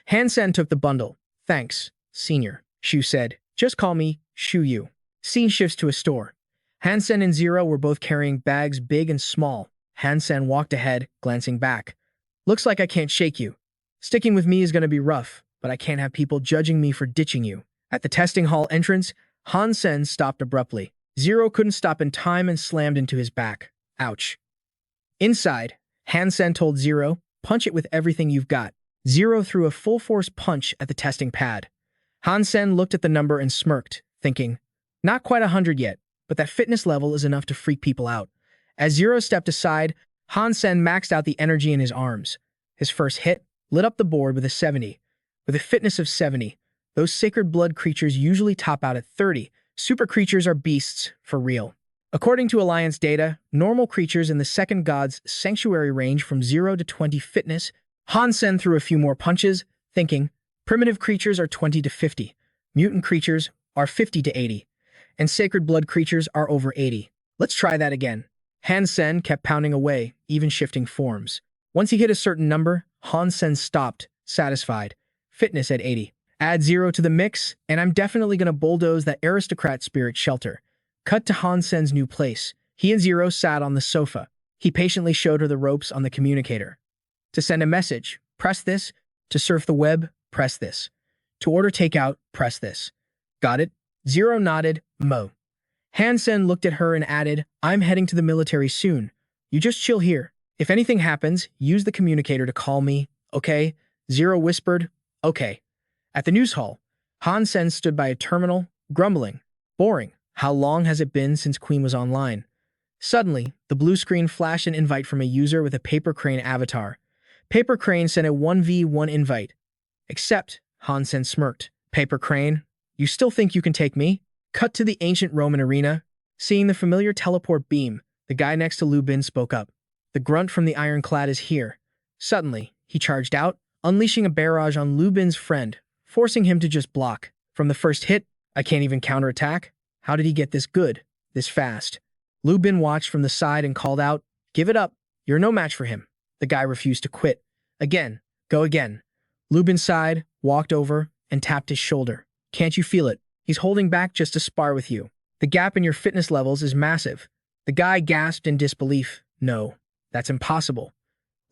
Han Sen took the bundle. Thanks, Senior, Shu said. Just call me Shu Yu. Scene shifts to a store. Han Sen and Zero were both carrying bags big and small. Han Sen walked ahead, glancing back. Looks like I can't shake you. Sticking with me is going to be rough, but I can't have people judging me for ditching you. At the testing hall entrance, Han Sen stopped abruptly. Zero couldn't stop in time and slammed into his back. Ouch. Inside, Han Sen told Zero, punch it with everything you've got. Zero threw a full-force punch at the testing pad. Han Sen looked at the number and smirked, thinking, not quite 100 yet, but that fitness level is enough to freak people out. As Zero stepped aside, Han Sen maxed out the energy in his arms. His first hit lit up the board with a 70. With a fitness of 70, those sacred blood creatures usually top out at 30. Super creatures are beasts, for real. According to Alliance data, normal creatures in the second god's sanctuary range from 0 to 20 fitness. Han Sen threw a few more punches, thinking, primitive creatures are 20 to 50, mutant creatures are 50 to 80, and sacred blood creatures are over 80. Let's try that again. Han Sen kept pounding away, even shifting forms. Once he hit a certain number, Han Sen stopped, satisfied. Fitness at 80. Add 0 to the mix, and I'm definitely going to bulldoze that aristocrat spirit shelter. Cut to Han Sen's new place. He and Zero sat on the sofa. He patiently showed her the ropes on the communicator. To send a message, press this. To surf the web, press this. To order takeout, press this. Got it? Zero nodded. Mo. Han Sen looked at her and added, I'm heading to the military soon. You just chill here. If anything happens, use the communicator to call me, okay? Zero whispered, okay. At the news hall, Han Sen stood by a terminal, grumbling. Boring. How long has it been since Queen was online? Suddenly, the blue screen flashed an invite from a user with a Paper Crane avatar. Paper Crane sent a 1v1 invite. Except, Han Sen smirked. Paper Crane, you still think you can take me? Cut to the ancient Roman arena. Seeing the familiar teleport beam, the guy next to Lu Bin spoke up. The grunt from the ironclad is here. Suddenly, he charged out, unleashing a barrage on Lu Bin's friend, forcing him to just block. From the first hit, I can't even counterattack? How did he get this good, this fast? Lu Bin watched from the side and called out, "Give it up. You're no match for him." The guy refused to quit. Again, go again. Lu Bin sighed, walked over, and tapped his shoulder. Can't you feel it? He's holding back just to spar with you. The gap in your fitness levels is massive. The guy gasped in disbelief. No, that's impossible.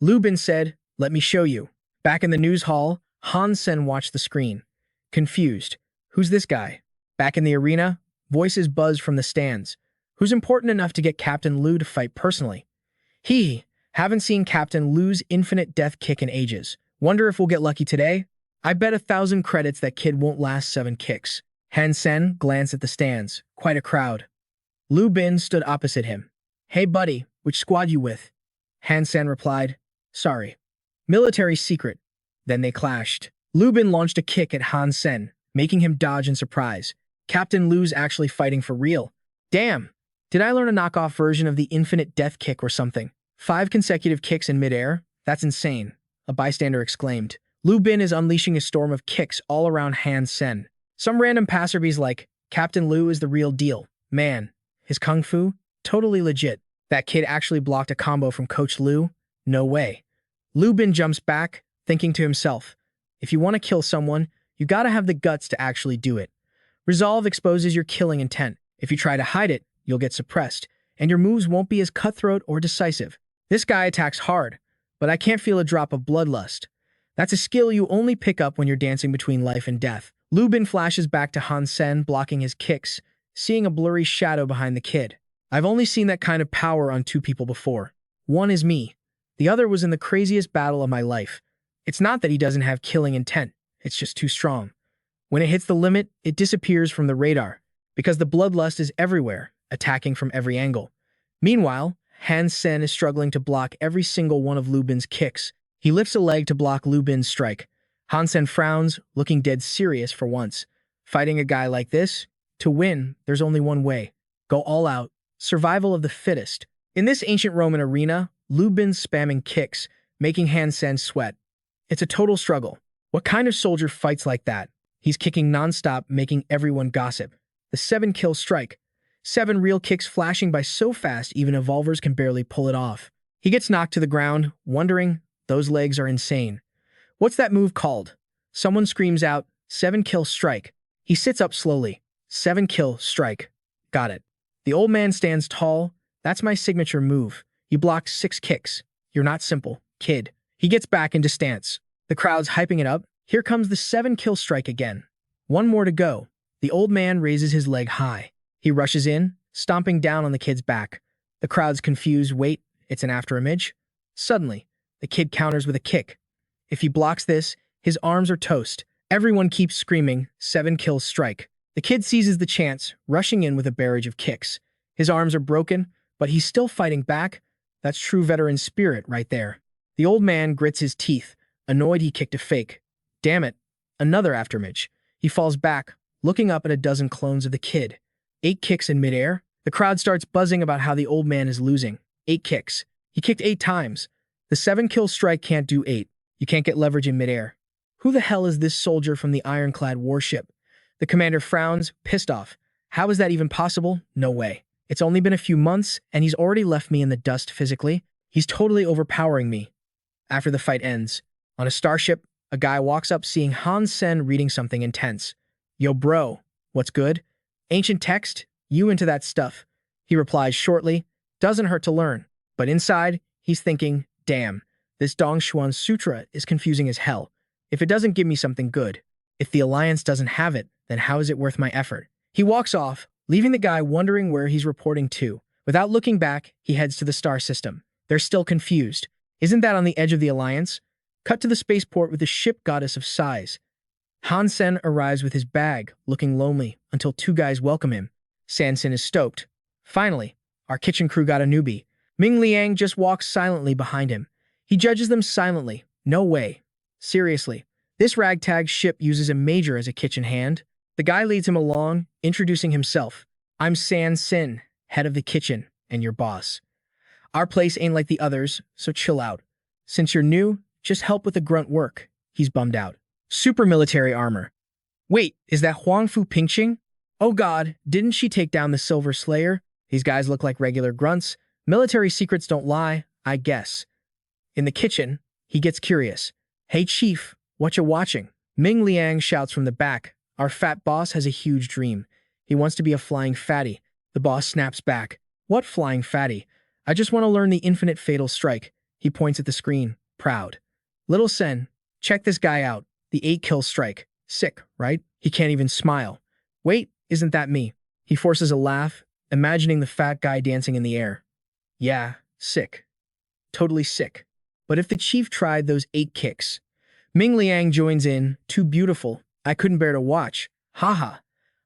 Lu Bin said, let me show you. Back in the news hall, Han Sen watched the screen. Confused. Who's this guy? Back in the arena, voices buzzed from the stands. Who's important enough to get Captain Lu to fight personally? Haven't seen Captain Lu's infinite death kick in ages. Wonder if we'll get lucky today? I bet 1,000 credits that kid won't last 7 kicks. Han Sen glanced at the stands. Quite a crowd. Lu Bin stood opposite him. Hey buddy, which squad you with? Han Sen replied, sorry. Military secret. Then they clashed. Lu Bin launched a kick at Han Sen, making him dodge in surprise. Captain Lu's actually fighting for real. Damn, did I learn a knockoff version of the infinite death kick or something? 5 consecutive kicks in midair? That's insane, a bystander exclaimed. Lu Bin is unleashing a storm of kicks all around Han Sen. Some random passerby's like, Captain Lu is the real deal. Man, his kung fu? Totally legit. That kid actually blocked a combo from Coach Lu? No way. Lu Bin jumps back, thinking to himself, if you want to kill someone, you gotta have the guts to actually do it. Resolve exposes your killing intent. If you try to hide it, you'll get suppressed, and your moves won't be as cutthroat or decisive. This guy attacks hard, but I can't feel a drop of bloodlust. That's a skill you only pick up when you're dancing between life and death. Lu Bin flashes back to Han Sen, blocking his kicks, seeing a blurry shadow behind the kid. I've only seen that kind of power on 2 people before. One is me. The other was in the craziest battle of my life. It's not that he doesn't have killing intent. It's just too strong. When it hits the limit, it disappears from the radar, because the bloodlust is everywhere, attacking from every angle. Meanwhile, Han Sen is struggling to block every single one of Lu Bin's kicks. He lifts a leg to block Lu Bin's strike. Han Sen frowns, looking dead serious for once. Fighting a guy like this? To win, there's only one way. Go all out. Survival of the fittest. In this ancient Roman arena, Lu Bin's spamming kicks, making Han Sen sweat. It's a total struggle. What kind of soldier fights like that? He's kicking nonstop, making everyone gossip. The 7-kill strike. 7 real kicks flashing by so fast even evolvers can barely pull it off. He gets knocked to the ground, wondering, those legs are insane. What's that move called? Someone screams out, 7-kill strike. He sits up slowly. 7-kill strike. Got it. The old man stands tall. That's my signature move. You blocked 6 kicks. You're not simple, kid. He gets back into stance. The crowd's hyping it up. Here comes the 7-kill strike again. 1 more to go. The old man raises his leg high. He rushes in, stomping down on the kid's back. The crowd's confused. Wait, it's an afterimage? Suddenly, the kid counters with a kick. If he blocks this, his arms are toast. Everyone keeps screaming, 7-kill strike. The kid seizes the chance, rushing in with a barrage of kicks. His arms are broken, but he's still fighting back. That's true veteran spirit right there. The old man grits his teeth, annoyed he kicked a fake. Damn it, another afterimage. He falls back, looking up at a dozen clones of the kid. 8 kicks in midair. The crowd starts buzzing about how the old man is losing. 8 kicks. He kicked 8 times. The 7-kill strike can't do 8. You can't get leverage in midair. Who the hell is this soldier from the ironclad warship? The commander frowns, pissed off. How is that even possible? No way. It's only been a few months, and he's already left me in the dust physically. He's totally overpowering me. After the fight ends, on a starship, a guy walks up seeing Han Sen reading something intense. Yo bro, what's good? Ancient text? You into that stuff? He replies shortly, doesn't hurt to learn. But inside, he's thinking, damn, this Dongshuan Sutra is confusing as hell. If it doesn't give me something good, if the Alliance doesn't have it, then how is it worth my effort? He walks off, leaving the guy wondering where he's reporting to. Without looking back, he heads to the star system. They're still confused. Isn't that on the edge of the Alliance? Cut to the spaceport with the ship goddess of size. Han Sen arrives with his bag, looking lonely, until two guys welcome him. Sanson is stoked. Finally, our kitchen crew got a newbie. Ming Liang just walks silently behind him. He judges them silently. No way. Seriously, this ragtag ship uses a major as a kitchen hand. The guy leads him along, introducing himself. I'm Han Sen, head of the kitchen, and your boss. Our place ain't like the others, so chill out. Since you're new, just help with the grunt work. He's bummed out. Super military armor. Wait, is that Huang Fu Pingqing? Oh god, didn't she take down the Silver Slayer? These guys look like regular grunts. Military secrets don't lie, I guess. In the kitchen, he gets curious. Hey chief, what you watching? Ming Liang shouts from the back. Our fat boss has a huge dream. He wants to be a flying fatty. The boss snaps back. What flying fatty? I just want to learn the infinite fatal strike. He points at the screen, proud. Little Sen, check this guy out. The 8-kill strike. Sick, right? He can't even smile. Wait, isn't that me? He forces a laugh, imagining the fat guy dancing in the air. Yeah, sick. Totally sick. But if the chief tried those 8 kicks? Ming Liang joins in, too beautiful. I couldn't bear to watch. Haha.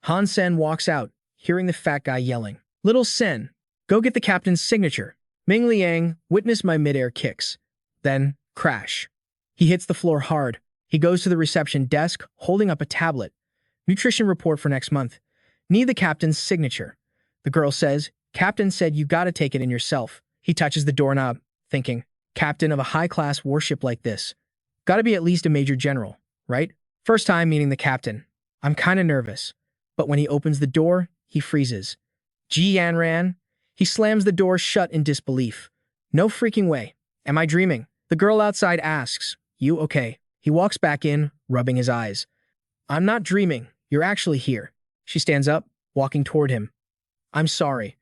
Han Sen walks out, hearing the fat guy yelling. Little Sen, go get the captain's signature. Ming Liang, witness my midair kicks. Then, crash. He hits the floor hard. He goes to the reception desk, holding up a tablet. Nutrition report for next month. Need the captain's signature. The girl says, Captain said you gotta take it in yourself. He touches the doorknob, thinking, captain of a high-class warship like this. Gotta be at least a major general, right? First time meeting the captain. I'm kinda nervous. But when he opens the door, he freezes. Ji Yanran. He slams the door shut in disbelief. No freaking way. Am I dreaming? The girl outside asks, You okay? He walks back in, rubbing his eyes. I'm not dreaming. You're actually here. She stands up, walking toward him. I'm sorry.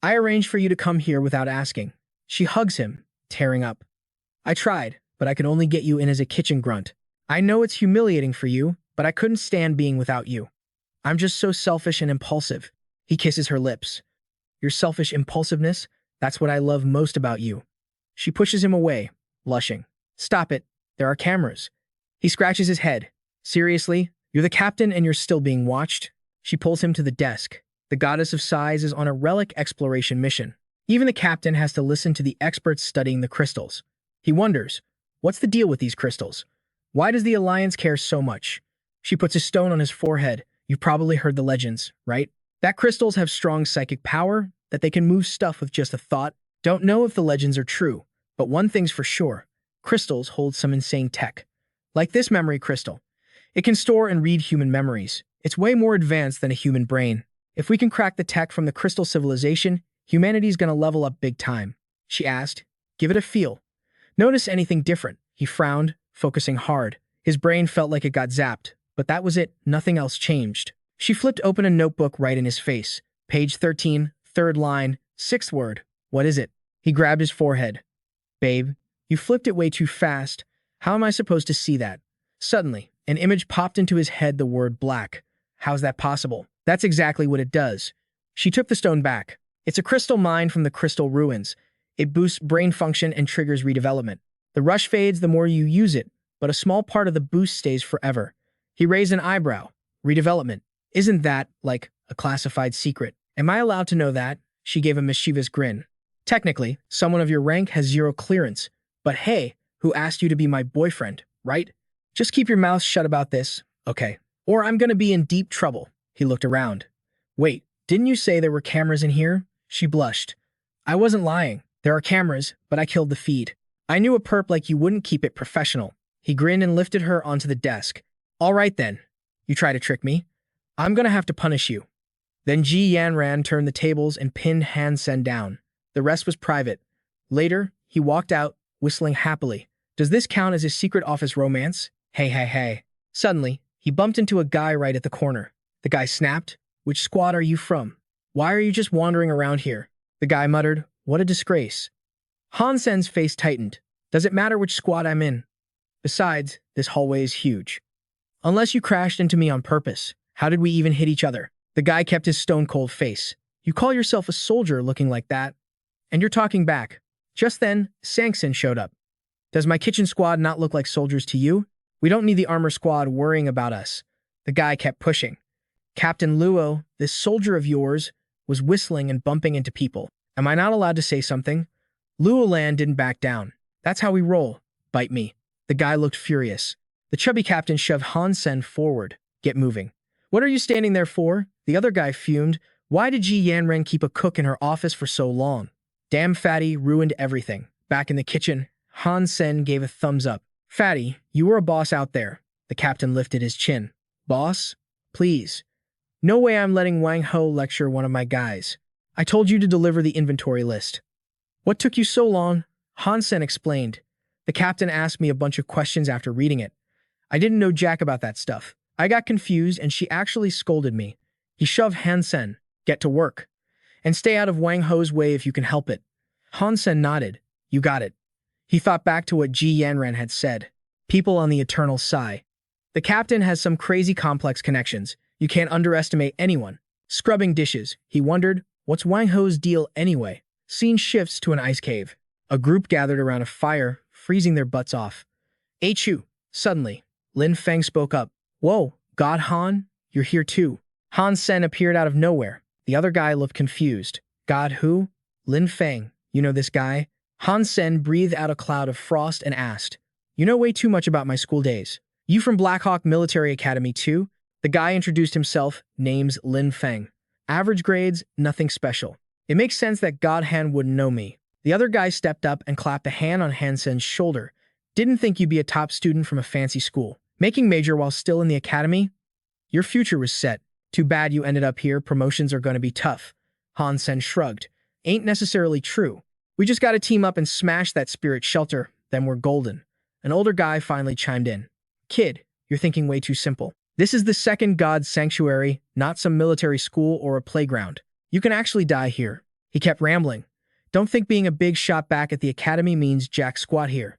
I arranged for you to come here without asking. She hugs him, tearing up. I tried, but I could only get you in as a kitchen grunt. I know it's humiliating for you, but I couldn't stand being without you. I'm just so selfish and impulsive. He kisses her lips. Your selfish impulsiveness, that's what I love most about you. She pushes him away, blushing. Stop it. There are cameras. He scratches his head. Seriously? You're the captain and you're still being watched? She pulls him to the desk. The goddess of size is on a relic exploration mission. Even the captain has to listen to the experts studying the crystals. He wonders, what's the deal with these crystals? Why does the Alliance care so much? She puts a stone on his forehead. You've probably heard the legends, right? That crystals have strong psychic power, that they can move stuff with just a thought. Don't know if the legends are true, but one thing's for sure. Crystals hold some insane tech. Like this memory crystal. It can store and read human memories. It's way more advanced than a human brain. If we can crack the tech from the crystal civilization, humanity's gonna level up big time. She asked, Give it a feel. Notice anything different? He frowned, focusing hard. His brain felt like it got zapped, but that was it. Nothing else changed. She flipped open a notebook right in his face. Page 13, third line, 6th word. What is it? He grabbed his forehead. Babe, you flipped it way too fast. How am I supposed to see that? Suddenly, an image popped into his head, the word black. How's that possible? That's exactly what it does. She took the stone back. It's a crystal mine from the crystal ruins. It boosts brain function and triggers redevelopment. The rush fades the more you use it, but a small part of the boost stays forever. He raised an eyebrow. Redevelopment. Isn't that, like, a classified secret? Am I allowed to know that? She gave a mischievous grin. Technically, someone of your rank has 0 clearance. But hey, who asked you to be my boyfriend, right? Just keep your mouth shut about this, okay? Or I'm gonna be in deep trouble. He looked around. Wait, didn't you say there were cameras in here? She blushed. I wasn't lying. There are cameras, but I killed the feed. I knew a perp like you wouldn't keep it professional. He grinned and lifted her onto the desk. All right then. You try to trick me? I'm gonna have to punish you. Then Ji Yanran turned the tables and pinned Han Sen down. The rest was private. Later, he walked out, whistling happily. Does this count as a secret office romance? Hey, hey, hey. Suddenly, he bumped into a guy right at the corner. The guy snapped, Which squad are you from? Why are you just wandering around here? The guy muttered, What a disgrace. Han Sen's face tightened. Does it matter which squad I'm in? Besides, this hallway is huge. Unless you crashed into me on purpose, how did we even hit each other? The guy kept his stone-cold face. You call yourself a soldier looking like that? And you're talking back. Just then, Sang Sen showed up. Does my kitchen squad not look like soldiers to you? We don't need the armor squad worrying about us. The guy kept pushing. Captain Luo, this soldier of yours, was whistling and bumping into people. Am I not allowed to say something? Luo Lan didn't back down. That's how we roll. Bite me. The guy looked furious. The chubby captain shoved Han Sen forward. Get moving. What are you standing there for? The other guy fumed. Why did Ji Yanren keep a cook in her office for so long? Damn Fatty ruined everything. Back in the kitchen, Han Sen gave a thumbs up. Fatty, you were a boss out there. The captain lifted his chin. Boss? Please. No way I'm letting Wang Ho lecture one of my guys. I told you to deliver the inventory list. What took you so long? Han Sen explained. The captain asked me a bunch of questions after reading it. I didn't know jack about that stuff. I got confused and she actually scolded me. He shoved Han Sen. Get to work. And stay out of Wang Ho's way if you can help it. Han Sen nodded. You got it. He thought back to what Ji Yanren had said. People on the eternal sigh. The captain has some crazy complex connections. You can't underestimate anyone. Scrubbing dishes. He wondered, what's Wang Ho's deal anyway? Scene shifts to an ice cave. A group gathered around a fire, freezing their butts off. HU. Suddenly, Lin Feng spoke up. Whoa, God Han, you're here too. Han Sen appeared out of nowhere. The other guy looked confused. God who? Lin Feng. You know this guy? Han Sen breathed out a cloud of frost and asked, You know way too much about my school days. You from Black Hawk Military Academy too? The guy introduced himself, name's Lin Feng. Average grades, nothing special. It makes sense that God Han wouldn't know me. The other guy stepped up and clapped a hand on Han Sen's shoulder. Didn't think you'd be a top student from a fancy school. Making major while still in the academy? Your future was set. Too bad you ended up here, promotions are gonna be tough. Han Sen shrugged. Ain't necessarily true. We just gotta team up and smash that spirit shelter, then we're golden. An older guy finally chimed in. Kid, you're thinking way too simple. This is the second God's sanctuary, not some military school or a playground. You can actually die here. He kept rambling. Don't think being a big shot back at the academy means jack squat here.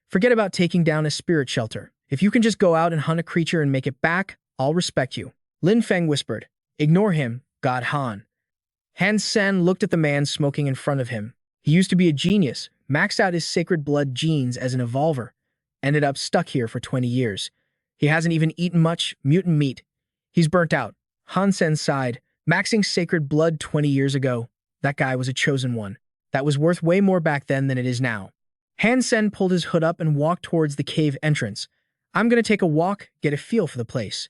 Forget about taking down a spirit shelter. If you can just go out and hunt a creature and make it back, I'll respect you. Lin Feng whispered. Ignore him, God Han. Han Sen looked at the man smoking in front of him. He used to be a genius, maxed out his sacred blood genes as an evolver, ended up stuck here for 20 years. He hasn't even eaten much mutant meat. He's burnt out. Han Sen sighed. Maxing sacred blood 20 years ago. That guy was a chosen one. That was worth way more back then than it is now. Han Sen pulled his hood up and walked towards the cave entrance. I'm gonna take a walk, get a feel for the place.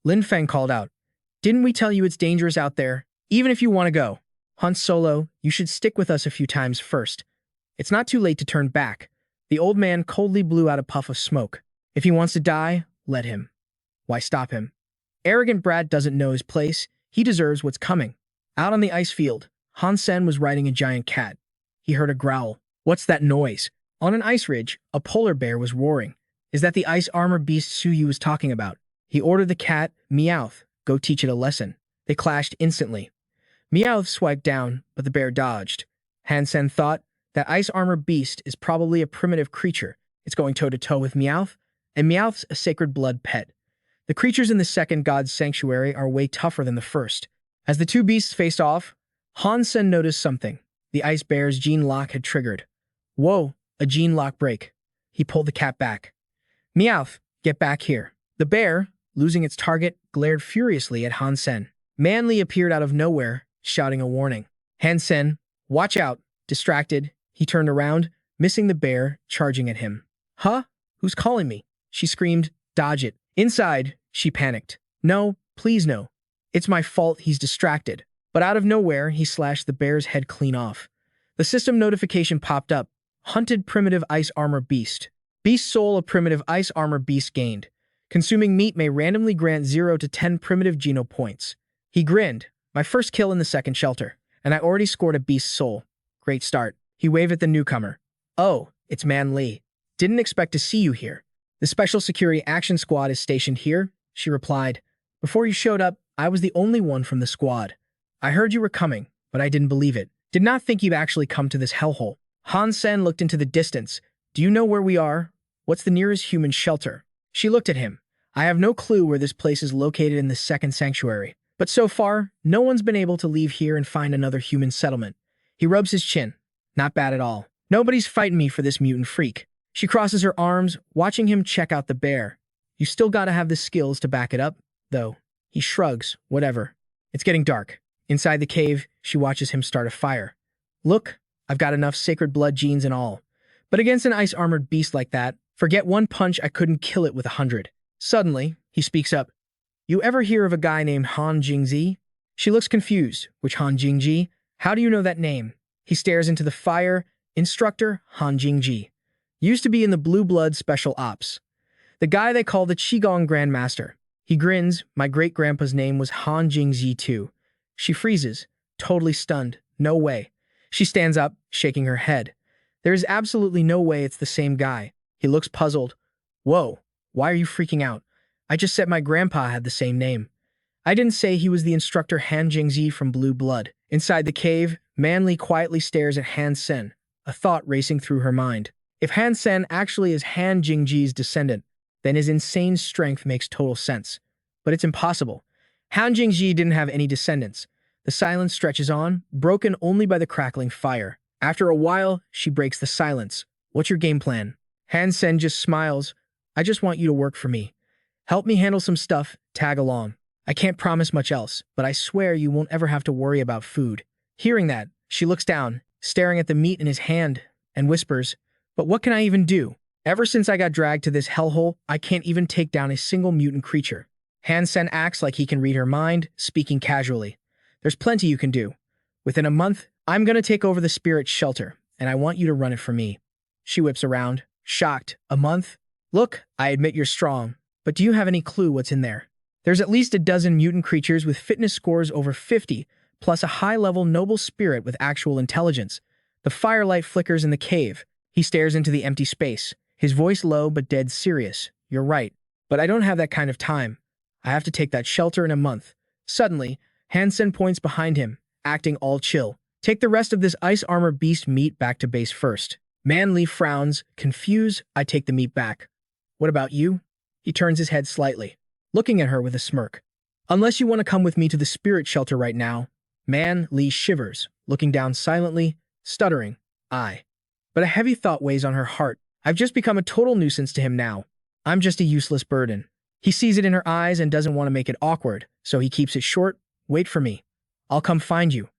Lin Feng called out. Didn't we tell you it's dangerous out there? Even if you want to go. Han Solo, you should stick with us a few times first. It's not too late to turn back. The old man coldly blew out a puff of smoke. If he wants to die, let him. Why stop him? Arrogant brat doesn't know his place. He deserves what's coming. Out on the ice field, Han Sen was riding a giant cat. He heard a growl. What's that noise? On an ice ridge, a polar bear was roaring. Is that the ice armor beast Suyu was talking about? He ordered the cat, Meowth, go teach it a lesson. They clashed instantly. Meowth swiped down, but the bear dodged. Han Sen thought, that ice armor beast is probably a primitive creature. It's going toe-to-toe with Meowth, and Meowth's a sacred blood pet. The creatures in the second God's sanctuary are way tougher than the first. As the two beasts faced off, Han Sen noticed something. The ice bear's gene lock had triggered. Whoa, a gene lock break. He pulled the cat back. Meowth, get back here. The bear, losing its target, glared furiously at Han Sen. Manly appeared out of nowhere, shouting a warning. Han Sen, watch out. Distracted, he turned around, missing the bear, charging at him. Huh? Who's calling me? She screamed, dodge it. Inside, she panicked. No, please no. It's my fault he's distracted. But out of nowhere, he slashed the bear's head clean off. The system notification popped up. Hunted primitive ice armor beast. Beast soul a primitive ice armor beast gained. Consuming meat may randomly grant 0 to 10 primitive geno points. He grinned. My first kill in the second shelter. And I already scored a beast soul. Great start. He waved at the newcomer. Oh, it's Man Li. Didn't expect to see you here. The Special Security Action Squad is stationed here, she replied. Before you showed up, I was the only one from the squad. I heard you were coming, but I didn't believe it. Did not think you'd actually come to this hellhole. Han Sen looked into the distance. Do you know where we are? What's the nearest human shelter? She looked at him. I have no clue where this place is located in the second sanctuary. But so far, no one's been able to leave here and find another human settlement. He rubs his chin. Not bad at all. Nobody's fighting me for this mutant freak. She crosses her arms, watching him check out the bear. You still gotta have the skills to back it up, though. He shrugs, whatever. It's getting dark. Inside the cave, she watches him start a fire. Look, I've got enough sacred blood genes and all. But against an ice-armored beast like that, forget one punch, I couldn't kill it with 100. Suddenly, he speaks up. You ever hear of a guy named Han Jingzi? She looks confused. Which Han Jingji? How do you know that name? He stares into the fire. Instructor Han Jingji. Used to be in the Blue Blood Special Ops. The guy they call the Qigong Grandmaster. He grins. My great-grandpa's name was Han Jingzi too. She freezes, totally stunned. No way. She stands up, shaking her head. There is absolutely no way it's the same guy. He looks puzzled. Whoa, why are you freaking out? I just said my grandpa had the same name. I didn't say he was the instructor Han Jingzi from Blue Blood. Inside the cave, Manly quietly stares at Han Sen, a thought racing through her mind. If Han Sen actually is Han Jingji's descendant, then his insane strength makes total sense. But it's impossible. Han Jingji didn't have any descendants. The silence stretches on, broken only by the crackling fire. After a while, she breaks the silence. What's your game plan? Han Sen just smiles. I just want you to work for me. Help me handle some stuff, tag along. I can't promise much else, but I swear you won't ever have to worry about food. Hearing that, she looks down, staring at the meat in his hand, and whispers, but what can I even do? Ever since I got dragged to this hellhole, I can't even take down a single mutant creature. Han Sen acts like he can read her mind, speaking casually. There's plenty you can do. Within a month, I'm gonna take over the spirit shelter, and I want you to run it for me. She whips around, shocked. A month? Look, I admit you're strong, but do you have any clue what's in there? There's at least a dozen mutant creatures with fitness scores over 50, plus a high-level noble spirit with actual intelligence. The firelight flickers in the cave. He stares into the empty space, his voice low but dead serious. You're right, but I don't have that kind of time. I have to take that shelter in a month. Suddenly, Han Sen points behind him, acting all chill. Take the rest of this ice armor beast meat back to base first. Manly frowns, confused. I take the meat back. What about you? He turns his head slightly, looking at her with a smirk. Unless you want to come with me to the spirit shelter right now. Manly shivers, looking down silently, stuttering. But a heavy thought weighs on her heart. I've just become a total nuisance to him now. I'm just a useless burden. He sees it in her eyes and doesn't want to make it awkward, so he keeps it short. Wait for me. I'll come find you.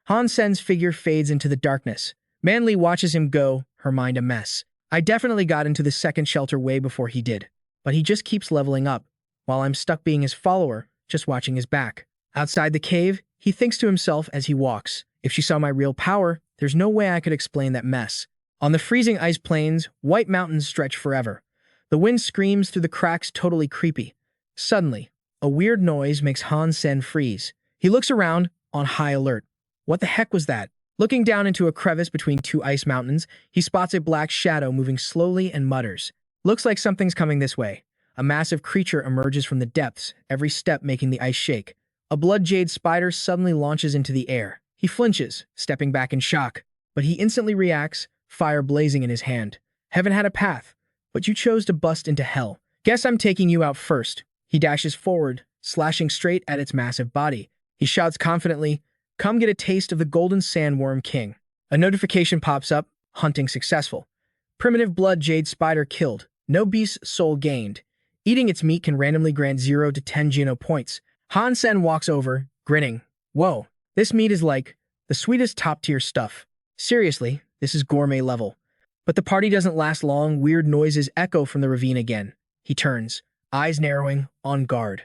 Han Sen's figure fades into the darkness. Manly watches him go, her mind a mess. I definitely got into the second shelter way before he did, but he just keeps leveling up, while I'm stuck being his follower, just watching his back. Outside the cave, he thinks to himself as he walks, if she saw my real power, there's no way I could explain that mess. On the freezing ice plains, white mountains stretch forever. The wind screams through the cracks, totally creepy. Suddenly, a weird noise makes Han Sen freeze. He looks around, on high alert. What the heck was that? Looking down into a crevice between two ice mountains, he spots a black shadow moving slowly and mutters. Looks like something's coming this way. A massive creature emerges from the depths, every step making the ice shake. A blood jade spider suddenly launches into the air. He flinches, stepping back in shock, but he instantly reacts, fire blazing in his hand. Heaven had a path, but you chose to bust into hell. Guess I'm taking you out first. He dashes forward, slashing straight at its massive body. He shouts confidently, come get a taste of the golden sandworm king. A notification pops up, hunting successful. Primitive blood jade spider killed. No beast's soul gained. Eating its meat can randomly grant 0 to 10 Geno points. Han Sen walks over, grinning. Whoa, this meat is like the sweetest top-tier stuff. Seriously, this is gourmet level. But the party doesn't last long. Weird noises echo from the ravine again. He turns, eyes narrowing, on guard.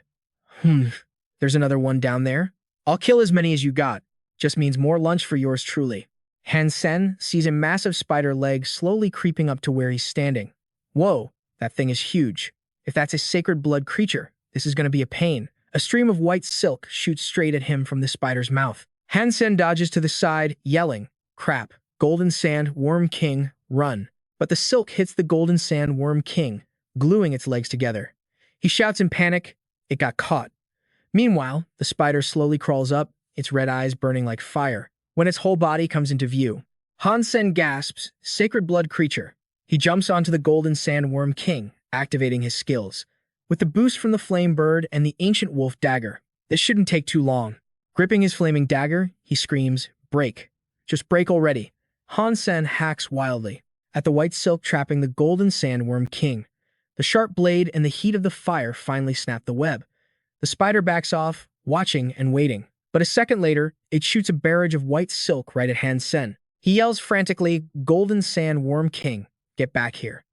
There's another one down there? I'll kill as many as you got. Just means more lunch for yours truly. Han Sen sees a massive spider leg slowly creeping up to where he's standing. Whoa, that thing is huge. If that's a sacred blood creature, this is going to be a pain. A stream of white silk shoots straight at him from the spider's mouth. Han Sen dodges to the side, yelling, crap, golden sand worm king, run. But the silk hits the golden sand worm king, gluing its legs together. He shouts in panic, it got caught. Meanwhile, the spider slowly crawls up, its red eyes burning like fire. When its whole body comes into view, Han Sen gasps, sacred blood creature. He jumps onto the golden sandworm king, activating his skills. With the boost from the flame bird and the ancient wolf dagger, this shouldn't take too long. Gripping his flaming dagger, he screams, break. Just break already. Han Sen hacks wildly at the white silk trapping the golden sandworm king. The sharp blade and the heat of the fire finally snap the web. The spider backs off, watching and waiting. But a second later, it shoots a barrage of white silk right at Han Sen. He yells frantically, "Golden Sand Worm King, get back here."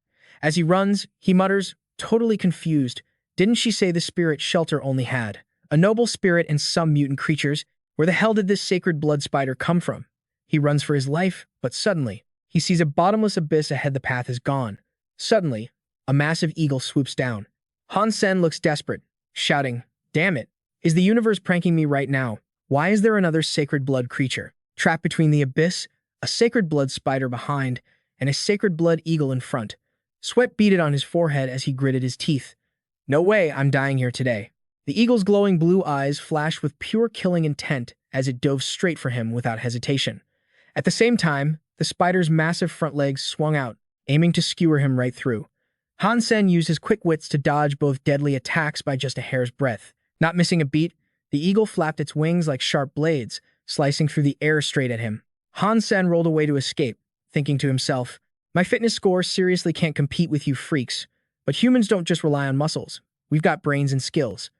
As he runs, he mutters, totally confused, "Didn't she say the spirit shelter only had a noble spirit and some mutant creatures? Where the hell did this sacred blood spider come from?" He runs for his life, but suddenly, he sees a bottomless abyss ahead. The path is gone. Suddenly, a massive eagle swoops down. Han Sen looks desperate, shouting, "Damn it! Is the universe pranking me right now? Why is there another sacred blood creature trapped between the abyss, a sacred blood spider behind, and a sacred blood eagle in front?" Sweat beaded on his forehead as he gritted his teeth. "No way I'm dying here today." The eagle's glowing blue eyes flashed with pure killing intent as it dove straight for him without hesitation. At the same time, the spider's massive front legs swung out, aiming to skewer him right through. Han Sen used his quick wits to dodge both deadly attacks by just a hair's breadth. Not missing a beat, the eagle flapped its wings like sharp blades, slicing through the air straight at him. Han Sen rolled away to escape, thinking to himself, "My fitness score seriously can't compete with you freaks, but humans don't just rely on muscles. We've got brains and skills."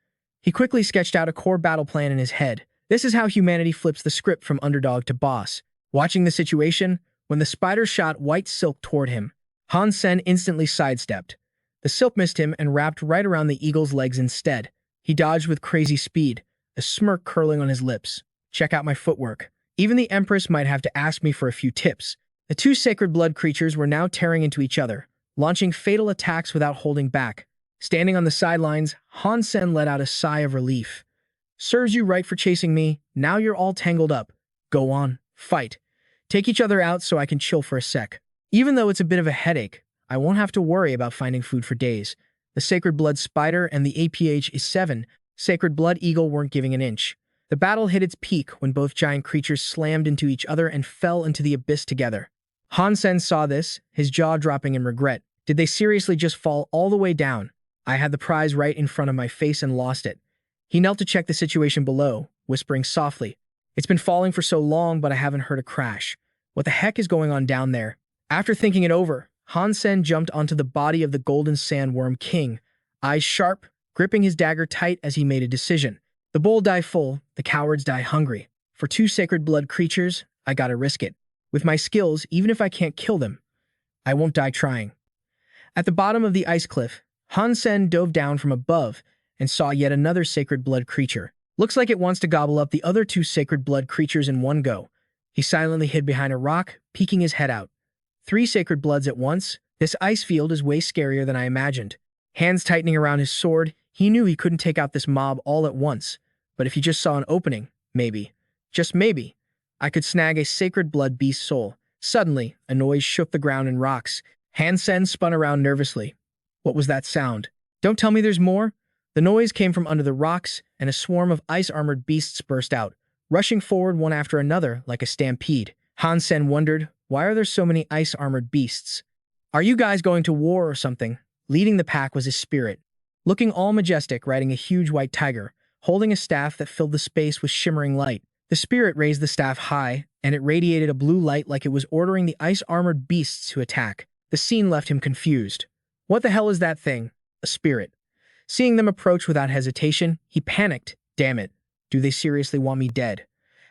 He quickly sketched out a core battle plan in his head. This is how humanity flips the script from underdog to boss. Watching the situation, when the spider shot white silk toward him, Han Sen instantly sidestepped. The silk missed him and wrapped right around the eagle's legs instead. He dodged with crazy speed, a smirk curling on his lips. "Check out my footwork. Even the Empress might have to ask me for a few tips." The two sacred blood creatures were now tearing into each other, launching fatal attacks without holding back. Standing on the sidelines, Han Sen let out a sigh of relief. "Serves you right for chasing me. Now you're all tangled up. Go on, fight. Take each other out so I can chill for a sec. Even though it's a bit of a headache, I won't have to worry about finding food for days." The sacred blood spider and the APH-7 sacred blood eagle weren't giving an inch. The battle hit its peak when both giant creatures slammed into each other and fell into the abyss together. Han Sen saw this, his jaw dropping in regret. Did they seriously just fall all the way down? I had the prize right in front of my face and lost it. He knelt to check the situation below, whispering softly, "It's been falling for so long, but I haven't heard a crash. What the heck is going on down there?" After thinking it over, Han Sen jumped onto the body of the Golden Sandworm King, eyes sharp, gripping his dagger tight as he made a decision. The bold die full, the cowards die hungry. For two sacred blood creatures, I gotta risk it. With my skills, even if I can't kill them, I won't die trying. At the bottom of the ice cliff, Han Sen dove down from above and saw yet another sacred blood creature. Looks like it wants to gobble up the other two sacred blood creatures in one go. He silently hid behind a rock, peeking his head out. 3 sacred bloods at once? This ice field is way scarier than I imagined. Hands tightening around his sword, he knew he couldn't take out this mob all at once. But if he just saw an opening, maybe, just maybe, I could snag a sacred blood beast soul. Suddenly, a noise shook the ground and rocks. Han Sen spun around nervously. What was that sound? Don't tell me there's more? The noise came from under the rocks, and a swarm of ice-armored beasts burst out, rushing forward one after another like a stampede. Han Sen wondered, why are there so many ice-armored beasts? Are you guys going to war or something? Leading the pack was his spirit, looking all majestic, riding a huge white tiger, holding a staff that filled the space with shimmering light. The spirit raised the staff high, and it radiated a blue light like it was ordering the ice-armored beasts to attack. The scene left him confused. What the hell is that thing? A spirit. Seeing them approach without hesitation, he panicked. Damn it. Do they seriously want me dead?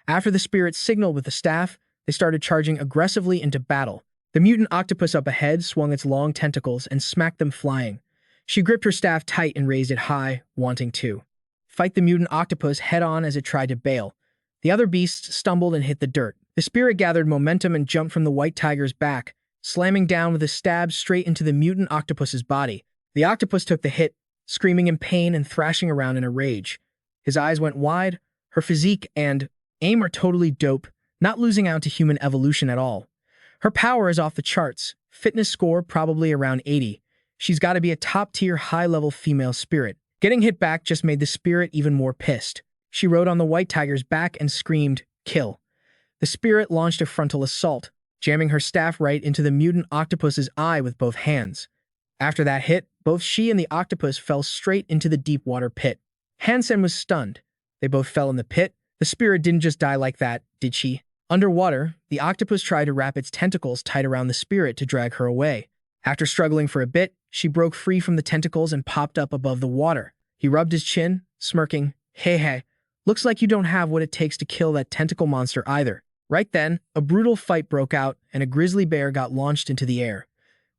After the spirit signaled with the staff, they started charging aggressively into battle. The mutant octopus up ahead swung its long tentacles and smacked them flying. She gripped her staff tight and raised it high, wanting to fight the mutant octopus head-on as it tried to bail. The other beasts stumbled and hit the dirt. The spirit gathered momentum and jumped from the white tiger's back, slamming down with a stab straight into the mutant octopus's body. The octopus took the hit, screaming in pain and thrashing around in a rage. His eyes went wide. Her physique and aim are totally dope, not losing out to human evolution at all. Her power is off the charts, fitness score probably around 80. She's got to be a top-tier, high-level female spirit. Getting hit back just made the spirit even more pissed. She rode on the white tiger's back and screamed, "Kill." The spirit launched a frontal assault, jamming her staff right into the mutant octopus's eye with both hands. After that hit, both she and the octopus fell straight into the deep water pit. Han Sen was stunned. They both fell in the pit. The spirit didn't just die like that, did she? Underwater, the octopus tried to wrap its tentacles tight around the spirit to drag her away. After struggling for a bit, she broke free from the tentacles and popped up above the water. He rubbed his chin, smirking, "Hey hey, looks like you don't have what it takes to kill that tentacle monster either." Right then, a brutal fight broke out and a grizzly bear got launched into the air.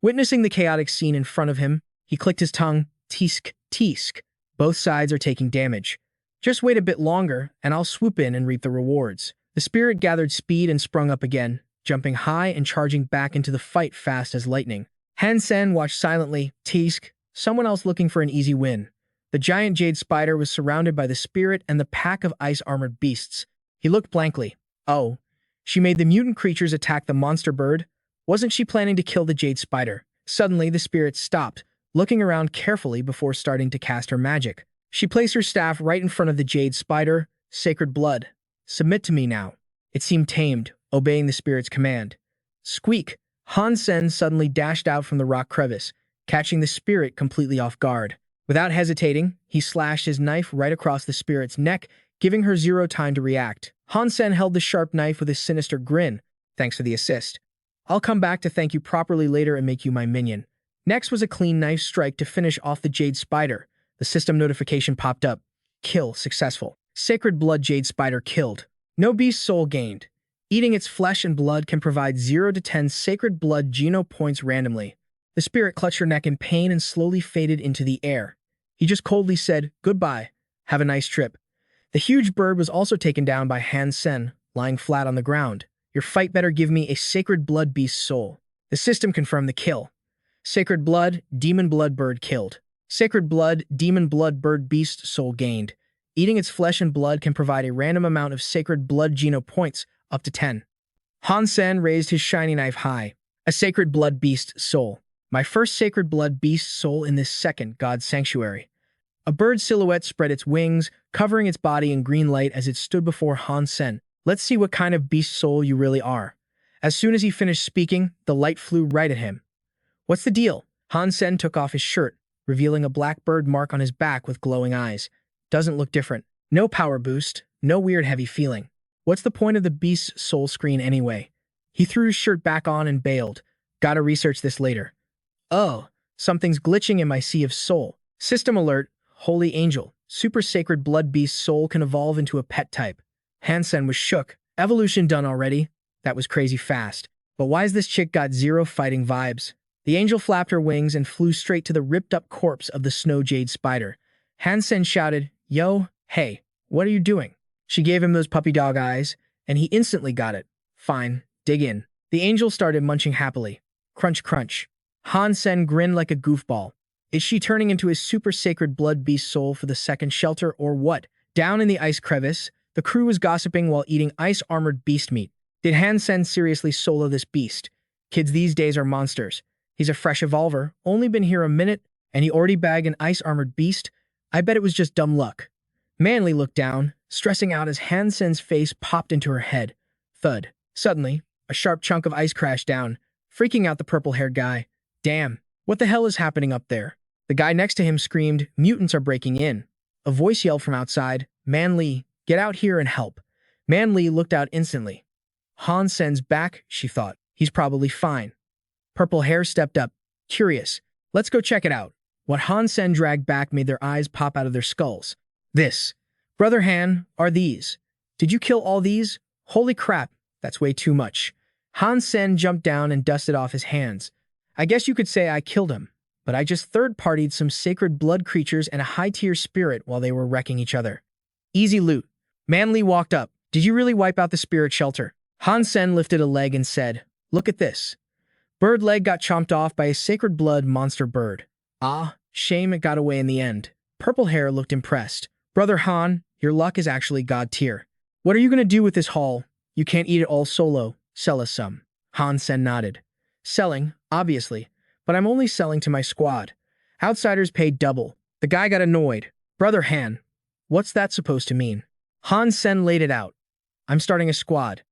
Witnessing the chaotic scene in front of him, he clicked his tongue, "Teesk, teesk. Both sides are taking damage. Just wait a bit longer, and I'll swoop in and reap the rewards." The spirit gathered speed and sprung up again, jumping high and charging back into the fight fast as lightning. Han Sen watched silently, "Teesk, someone else looking for an easy win." The giant jade spider was surrounded by the spirit and the pack of ice-armored beasts. He looked blankly. Oh, she made the mutant creatures attack the monster bird? Wasn't she planning to kill the jade spider? Suddenly, the spirit stopped, looking around carefully before starting to cast her magic. She placed her staff right in front of the jade spider. "Sacred blood. Submit to me now." It seemed tamed, obeying the spirit's command. Squeak! Han Sen suddenly dashed out from the rock crevice, catching the spirit completely off guard. Without hesitating, he slashed his knife right across the spirit's neck, giving her zero time to react. Han Sen held the sharp knife with a sinister grin. "Thanks for the assist. I'll come back to thank you properly later and make you my minion." Next was a clean knife strike to finish off the jade spider. The system notification popped up. "Kill successful. Sacred blood jade spider killed. No beast soul gained. Eating its flesh and blood can provide 0 to 10 sacred blood geno points randomly." The spirit clutched her neck in pain and slowly faded into the air. He just coldly said, "Goodbye. Have a nice trip." The huge bird was also taken down by Han Sen, lying flat on the ground. "Your fight better give me a sacred blood beast soul." The system confirmed the kill. Sacred blood, demon blood bird killed. Sacred blood, demon blood bird beast soul gained. Eating its flesh and blood can provide a random amount of sacred blood geno points, up to 10. Han Sen raised his shiny knife high. "A sacred blood beast soul. My first sacred blood beast soul in this second God's sanctuary." A bird silhouette spread its wings, covering its body in green light as it stood before Han Sen. "Let's see what kind of beast soul you really are." As soon as he finished speaking, the light flew right at him. "What's the deal?" Han Sen took off his shirt, revealing a black bird mark on his back with glowing eyes. "Doesn't look different. No power boost, no weird heavy feeling. What's the point of the beast's soul screen anyway?" He threw his shirt back on and bailed. "Gotta research this later." "Oh, something's glitching in my sea of soul. System alert, holy angel. Super sacred blood beast soul can evolve into a pet type." Han Sen was shook. Evolution done already? That was crazy fast. But why's this chick got zero fighting vibes? The angel flapped her wings and flew straight to the ripped-up corpse of the snow jade spider. Han Sen shouted, "Yo, hey, what are you doing?" She gave him those puppy dog eyes, and he instantly got it. "Fine, dig in." The angel started munching happily. Crunch, crunch. Han Sen grinned like a goofball. Is she turning into his super sacred blood beast soul for the second shelter or what? Down in the ice crevice, the crew was gossiping while eating ice-armored beast meat. Did Han Sen seriously solo this beast? Kids these days are monsters. He's a fresh evolver, only been here a minute, and he already bagged an ice-armored beast? I bet it was just dumb luck. Manly looked down, stressing out as Han Sen's face popped into her head. Thud. Suddenly, a sharp chunk of ice crashed down, freaking out the purple-haired guy. "Damn, what the hell is happening up there?" The guy next to him screamed, "Mutants are breaking in." A voice yelled from outside, "Man Li, get out here and help." Man Li looked out instantly. Han Sen's back, she thought. He's probably fine. Purple Hair stepped up, curious. "Let's go check it out." What Han Sen dragged back made their eyes pop out of their skulls. "This. Brother Han, are these? Did you kill all these? Holy crap, that's way too much." Han Sen jumped down and dusted off his hands. "I guess you could say I killed him, but I just third-partied some sacred blood creatures and a high-tier spirit while they were wrecking each other. Easy loot." Manly walked up. "Did you really wipe out the spirit shelter?" Han Sen lifted a leg and said, "Look at this. Bird leg got chomped off by a sacred blood monster bird. Ah, shame it got away in the end." Purple Hair looked impressed. "Brother Han, your luck is actually god tier. What are you going to do with this haul? You can't eat it all solo. Sell us some." Han Sen nodded. "Selling, obviously, but I'm only selling to my squad. Outsiders pay double." The guy got annoyed. "Brother Han, what's that supposed to mean?" Han Sen laid it out. "I'm starting a squad.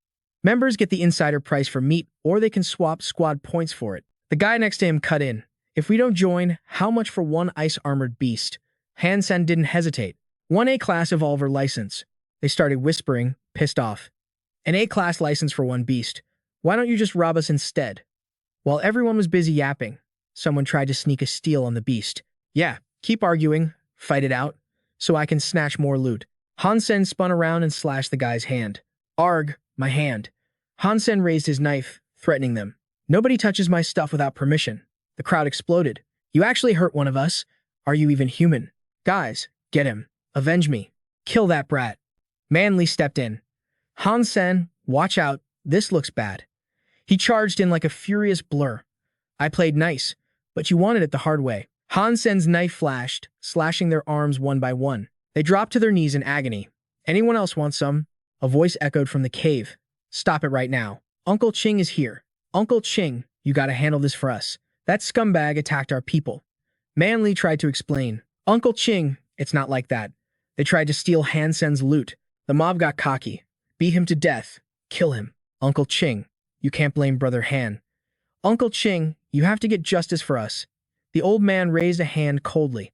Members get the insider price for meat, or they can swap squad points for it." The guy next to him cut in. "If we don't join, how much for one ice-armored beast?" Han Sen didn't hesitate. "One A-class evolver license." They started whispering, pissed off. "An A-class license for one beast. Why don't you just rob us instead?" While everyone was busy yapping, Someone tried to sneak a steal on the beast. Yeah, keep arguing, fight it out, so I can snatch more loot. Han Sen spun around and slashed the guy's hand. Arg, my hand. Han Sen raised his knife, threatening them. Nobody touches my stuff without permission. The crowd exploded. You actually hurt one of us. Are you even human? Guys, get him. Avenge me. Kill that brat. Manly stepped in. Han Sen, watch out. This looks bad. He charged in like a furious blur. I played nice, but you wanted it the hard way. Han Sen's knife flashed, slashing their arms one by one. They dropped to their knees in agony. Anyone else want some? A voice echoed from the cave. Stop it right now. Uncle Ching is here. Uncle Ching, you gotta handle this for us. That scumbag attacked our people. Manly tried to explain. Uncle Ching, it's not like that. They tried to steal Han Sen's loot. The mob got cocky. Beat him to death. Kill him. Uncle Ching, you can't blame Brother Han. Uncle Ching, you have to get justice for us. The old man raised a hand coldly.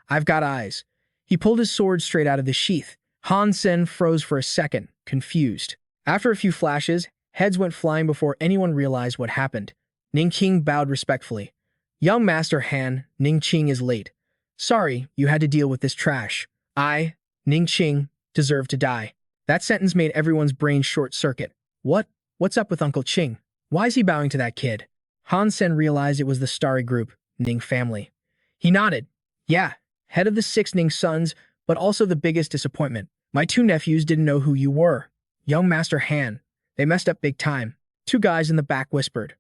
I've got eyes. He pulled his sword straight out of the sheath. Han Sen froze for a second, confused. After a few flashes, heads went flying before anyone realized what happened. Ning Qing bowed respectfully. Young Master Han, Ning Qing is late. Sorry, you had to deal with this trash. I, Ning Qing, deserve to die. That sentence made everyone's brain short-circuit. What's up with Uncle Qing? Why is he bowing to that kid? Han Sen realized it was the Starry Group, Ning family. He nodded. Yeah, head of the 6 Ning sons, but also the biggest disappointment. My 2 nephews didn't know who you were. Young Master Han. They messed up big time. 2 guys in the back whispered.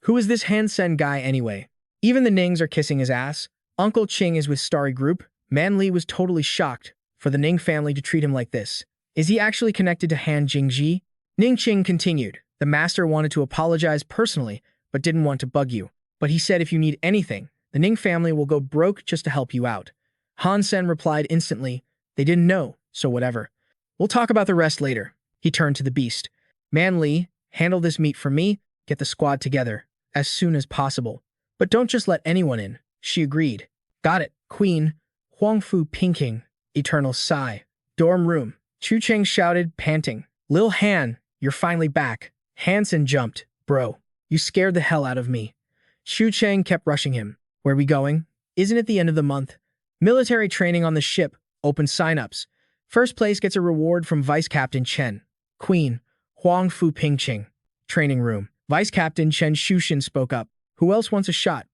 Who is this Han Sen guy anyway? Even the Nings are kissing his ass. Uncle Qing is with Starry Group. Man Li was totally shocked for the Ning family to treat him like this. Is he actually connected to Han Jingji? Ning Qing continued. The master wanted to apologize personally, but didn't want to bug you. But he said if you need anything, the Ning family will go broke just to help you out. Han Sen replied instantly. They didn't know, so whatever. We'll talk about the rest later. He turned to the beast. Man Li, handle this meat for me. Get the squad together as soon as possible. But don't just let anyone in. She agreed. Got it, Queen. Huang Fu Pinking. Eternal sigh. Dorm room. Chu Cheng shouted, panting. Lil Han, you're finally back. Han Sen jumped. Bro, you scared the hell out of me. Chu Cheng kept rushing him. Where we going? Isn't it the end of the month? Military training on the ship. Open sign-ups. First place gets a reward from Vice Captain Chen. Queen. Huang Fu Pingqing. Training room. Vice Captain Chen Shushin spoke up. Who else wants a shot?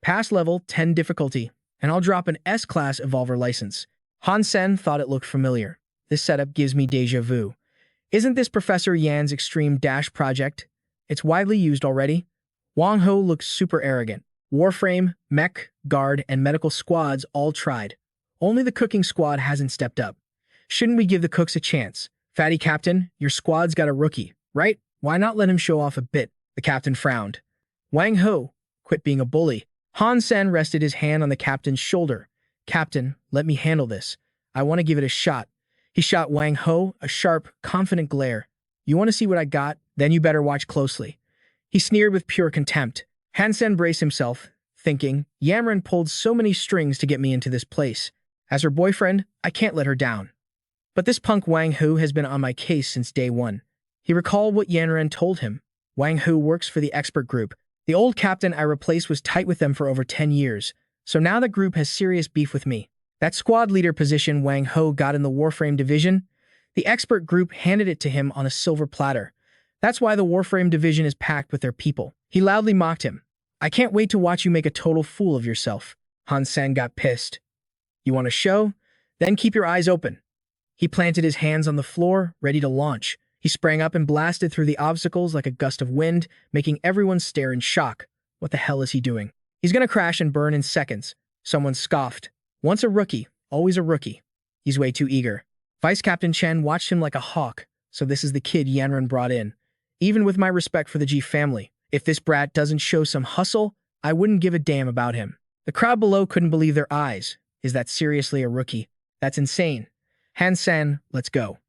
Pass level 10 difficulty, and I'll drop an S-class Evolver license. Han Sen thought it looked familiar. This setup gives me deja vu. Isn't this Professor Yan's Extreme Dash project? It's widely used already. Wang Ho looks super arrogant. Warframe, Mech, Guard, and Medical squads all tried. Only the Cooking squad hasn't stepped up. Shouldn't we give the cooks a chance? Fatty Captain, your squad's got a rookie, right? Why not let him show off a bit? The captain frowned. Wang Ho, quit being a bully. Han Sen rested his hand on the captain's shoulder. Captain, let me handle this. I want to give it a shot. He shot Wang Ho a sharp, confident glare. You want to see what I got? Then you better watch closely. He sneered with pure contempt. Han Sen braced himself, thinking, Yamran pulled so many strings to get me into this place. As her boyfriend, I can't let her down. But this punk Wang Hu has been on my case since day one. He recalled what Yanran told him. Wang Hu works for the expert group. The old captain I replaced was tight with them for over 10 years, so now the group has serious beef with me. That squad leader position Wang Ho got in the Warframe division, the expert group handed it to him on a silver platter. That's why the Warframe division is packed with their people. He loudly mocked him. I can't wait to watch you make a total fool of yourself. Han Sen got pissed. You want a show? Then keep your eyes open. He planted his hands on the floor, ready to launch. He sprang up and blasted through the obstacles like a gust of wind, making everyone stare in shock. What the hell is he doing? He's gonna crash and burn in seconds. Someone scoffed. Once a rookie, always a rookie. He's way too eager. Vice Captain Chen watched him like a hawk. So this is the kid Yanran brought in. Even with my respect for the G family, if this brat doesn't show some hustle, I wouldn't give a damn about him. The crowd below couldn't believe their eyes. Is that seriously a rookie? That's insane. Han Sen, let's go.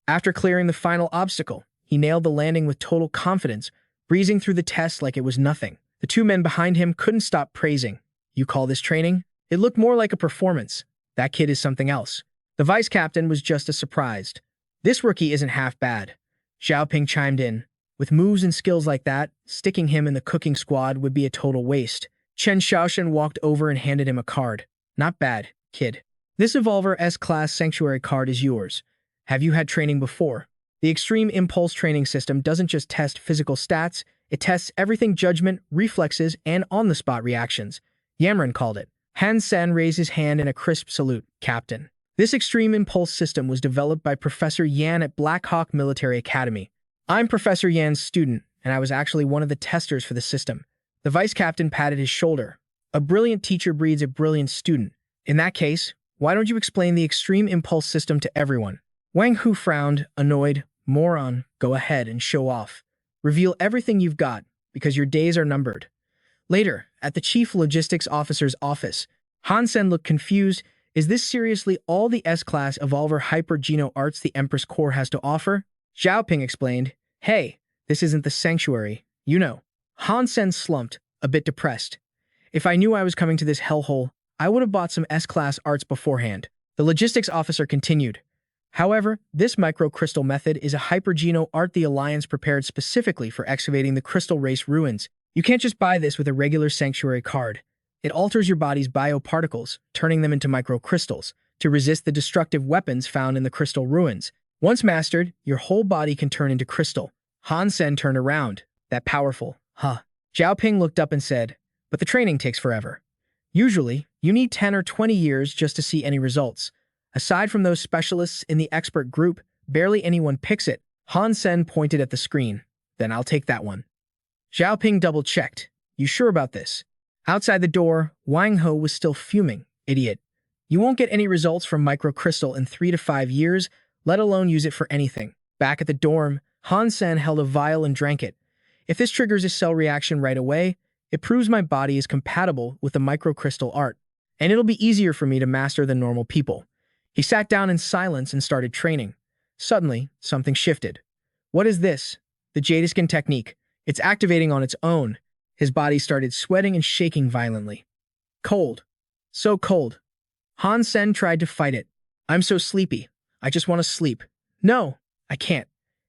After clearing the final obstacle, he nailed the landing with total confidence, breezing through the test like it was nothing. The 2 men behind him couldn't stop praising. You call this training? It looked more like a performance. That kid is something else. The vice captain was just as surprised. This rookie isn't half bad. Xiaoping chimed in. With moves and skills like that, sticking him in the cooking squad would be a total waste. Chen Xiaoshen walked over and handed him a card. Not bad, kid. This Evolver S-Class Sanctuary card is yours. Have you had training before? The Extreme Impulse training system doesn't just test physical stats, it tests everything judgment, reflexes, and on-the-spot reactions. Yamran called it. Han Sen raised his hand in a crisp salute. Captain. This Extreme Impulse system was developed by Professor Yan at Black Hawk Military Academy. I'm Professor Yan's student, and I was actually one of the testers for the system. The vice captain patted his shoulder. A brilliant teacher breeds a brilliant student. In that case, why don't you explain the Extreme Impulse system to everyone? Wang Hu frowned, annoyed. Moron, go ahead and show off. Reveal everything you've got, because your days are numbered. Later, at the chief logistics officer's office, Han Sen looked confused. Is this seriously all the S-Class Evolver Hyper-Geno arts the Empress Corps has to offer? Zhao Ping explained. Hey, this isn't the sanctuary, you know. Han Sen slumped, a bit depressed. If I knew I was coming to this hellhole, I would have bought some S-Class arts beforehand. The logistics officer continued. However, this microcrystal method is a hyper-geno art the Alliance prepared specifically for excavating the crystal race ruins. You can't just buy this with a regular sanctuary card. It alters your body's bioparticles, turning them into microcrystals, to resist the destructive weapons found in the crystal ruins. Once mastered, your whole body can turn into crystal. Han Sen turned around. That powerful, huh? Zhao Ping looked up and said, but the training takes forever. Usually, you need 10 or 20 years just to see any results. Aside from those specialists in the expert group, barely anyone picks it. Han Sen pointed at the screen. Then I'll take that one. Zhao Ping double-checked. You sure about this? Outside the door, Wang Ho was still fuming. Idiot. You won't get any results from microcrystal in 3 to 5 years, let alone use it for anything. Back at the dorm, Han Sen held a vial and drank it. If this triggers a cell reaction right away, it proves my body is compatible with the microcrystal art, and it'll be easier for me to master than normal people. He sat down in silence and started training. Suddenly, something shifted. What is this? The Jadiskin technique. It's activating on its own. His body started sweating and shaking violently. Cold. So cold. Han Sen tried to fight it. I'm so sleepy. I just want to sleep. No, I can't.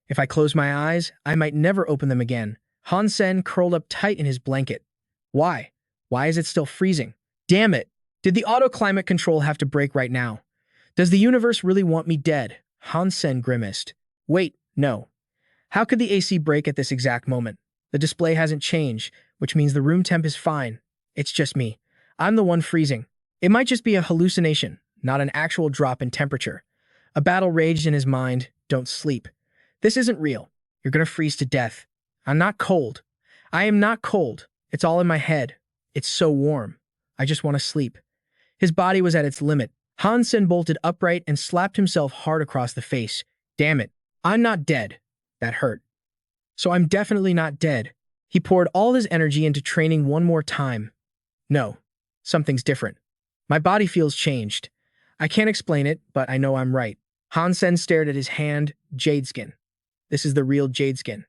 If I close my eyes, I might never open them again. Han Sen curled up tight in his blanket. Why? Why is it still freezing? Damn it. Did the auto-climate control have to break right now? Does the universe really want me dead? Han Sen grimaced. Wait, no. How could the AC break at this exact moment? The display hasn't changed, which means the room temp is fine. It's just me. I'm the one freezing. It might just be a hallucination, not an actual drop in temperature. A battle raged in his mind. Don't sleep. This isn't real. You're gonna freeze to death. I'm not cold. I am not cold. It's all in my head. It's so warm. I just want to sleep. His body was at its limit. Han Sen bolted upright and slapped himself hard across the face. Damn it. I'm not dead. That hurt. So I'm definitely not dead. He poured all his energy into training one more time. No. Something's different. My body feels changed. I can't explain it, but I know I'm right. Han Sen stared at his hand. Jadeskin. This is the real Jadeskin.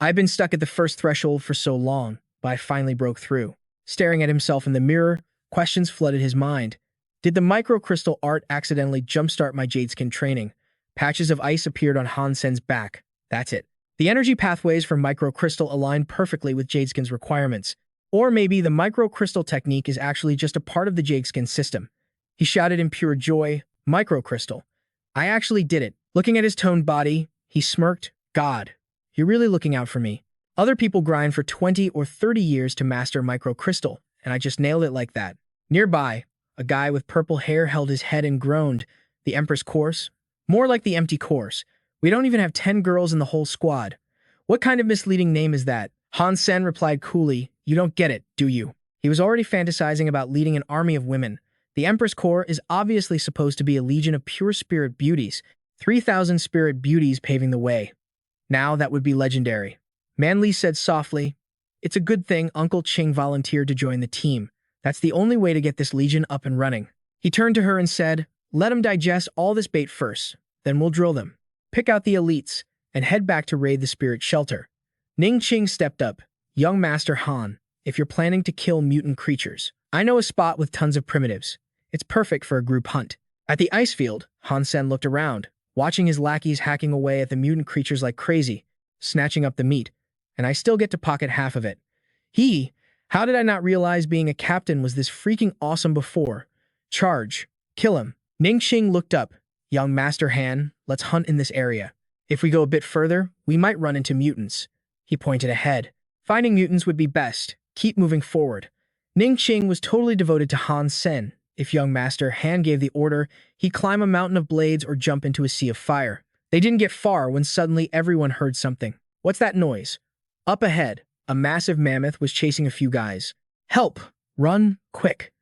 I've been stuck at the first threshold for so long, but I finally broke through. Staring at himself in the mirror, questions flooded his mind. Did the microcrystal art accidentally jumpstart my Jadeskin training? Patches of ice appeared on Han Sen's back. That's it. The energy pathways for microcrystal align perfectly with Jadeskin's requirements. Or maybe the microcrystal technique is actually just a part of the Jadeskin system. He shouted in pure joy, microcrystal. I actually did it. Looking at his toned body, he smirked. God, you're really looking out for me. Other people grind for 20 or 30 years to master microcrystal, and I just nailed it like that. Nearby, a guy with purple hair held his head and groaned. The Empress course? More like the empty course. We don't even have 10 girls in the whole squad. What kind of misleading name is that? Han Sen replied coolly, you don't get it, do you? He was already fantasizing about leading an army of women. The Empress Corps is obviously supposed to be a legion of pure spirit beauties, 3,000 spirit beauties paving the way. Now that would be legendary. Manli said softly, it's a good thing Uncle Ching volunteered to join the team. That's the only way to get this legion up and running. He turned to her and said, let them digest all this bait first, then we'll drill them. Pick out the elites, and head back to raid the spirit shelter. Ning Qing stepped up. Young Master Han, if you're planning to kill mutant creatures, I know a spot with tons of primitives. It's perfect for a group hunt. At the ice field, Han Sen looked around, watching his lackeys hacking away at the mutant creatures like crazy, snatching up the meat, and I still get to pocket half of it. How did I not realize being a captain was this freaking awesome before? Charge. Kill him. Ningxing looked up. Young Master Han, let's hunt in this area. If we go a bit further, we might run into mutants. He pointed ahead. Finding mutants would be best. Keep moving forward. Ningxing was totally devoted to Han Sen. If young Master Han gave the order, he'd climb a mountain of blades or jump into a sea of fire. They didn't get far when suddenly everyone heard something. What's that noise? Up ahead, a massive mammoth was chasing a few guys. Help! Run! Quick!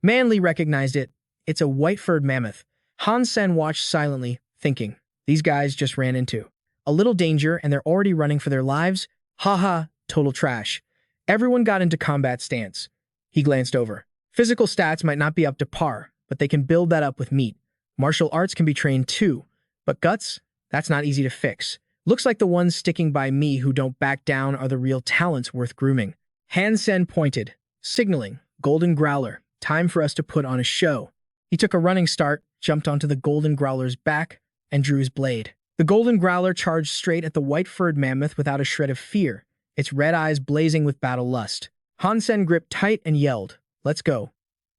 Manly recognized it. It's a white-furred mammoth. Han Sen watched silently, thinking, these guys just ran into a little danger and they're already running for their lives? Haha, total trash. Everyone got into combat stance. He glanced over. Physical stats might not be up to par, but they can build that up with meat. Martial arts can be trained too, but guts? That's not easy to fix. Looks like the ones sticking by me who don't back down are the real talents worth grooming. Han Sen pointed, signaling, Golden Growler, time for us to put on a show. He took a running start, jumped onto the Golden Growler's back, and drew his blade. The Golden Growler charged straight at the white-furred mammoth without a shred of fear, its red eyes blazing with battle lust. Han Sen gripped tight and yelled, let's go.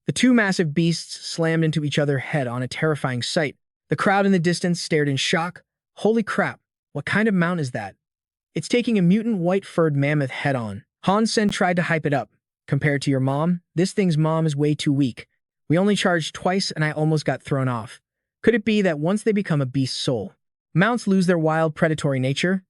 The two massive beasts slammed into each other head-on, a terrifying sight. The crowd in the distance stared in shock. Holy crap, what kind of mount is that? It's taking a mutant white-furred mammoth head-on. Han Sen tried to hype it up. Compared to your mom, this thing's mom is way too weak. We only charged twice and I almost got thrown off. Could it be that once they become a beast soul, mounts lose their wild predatory nature?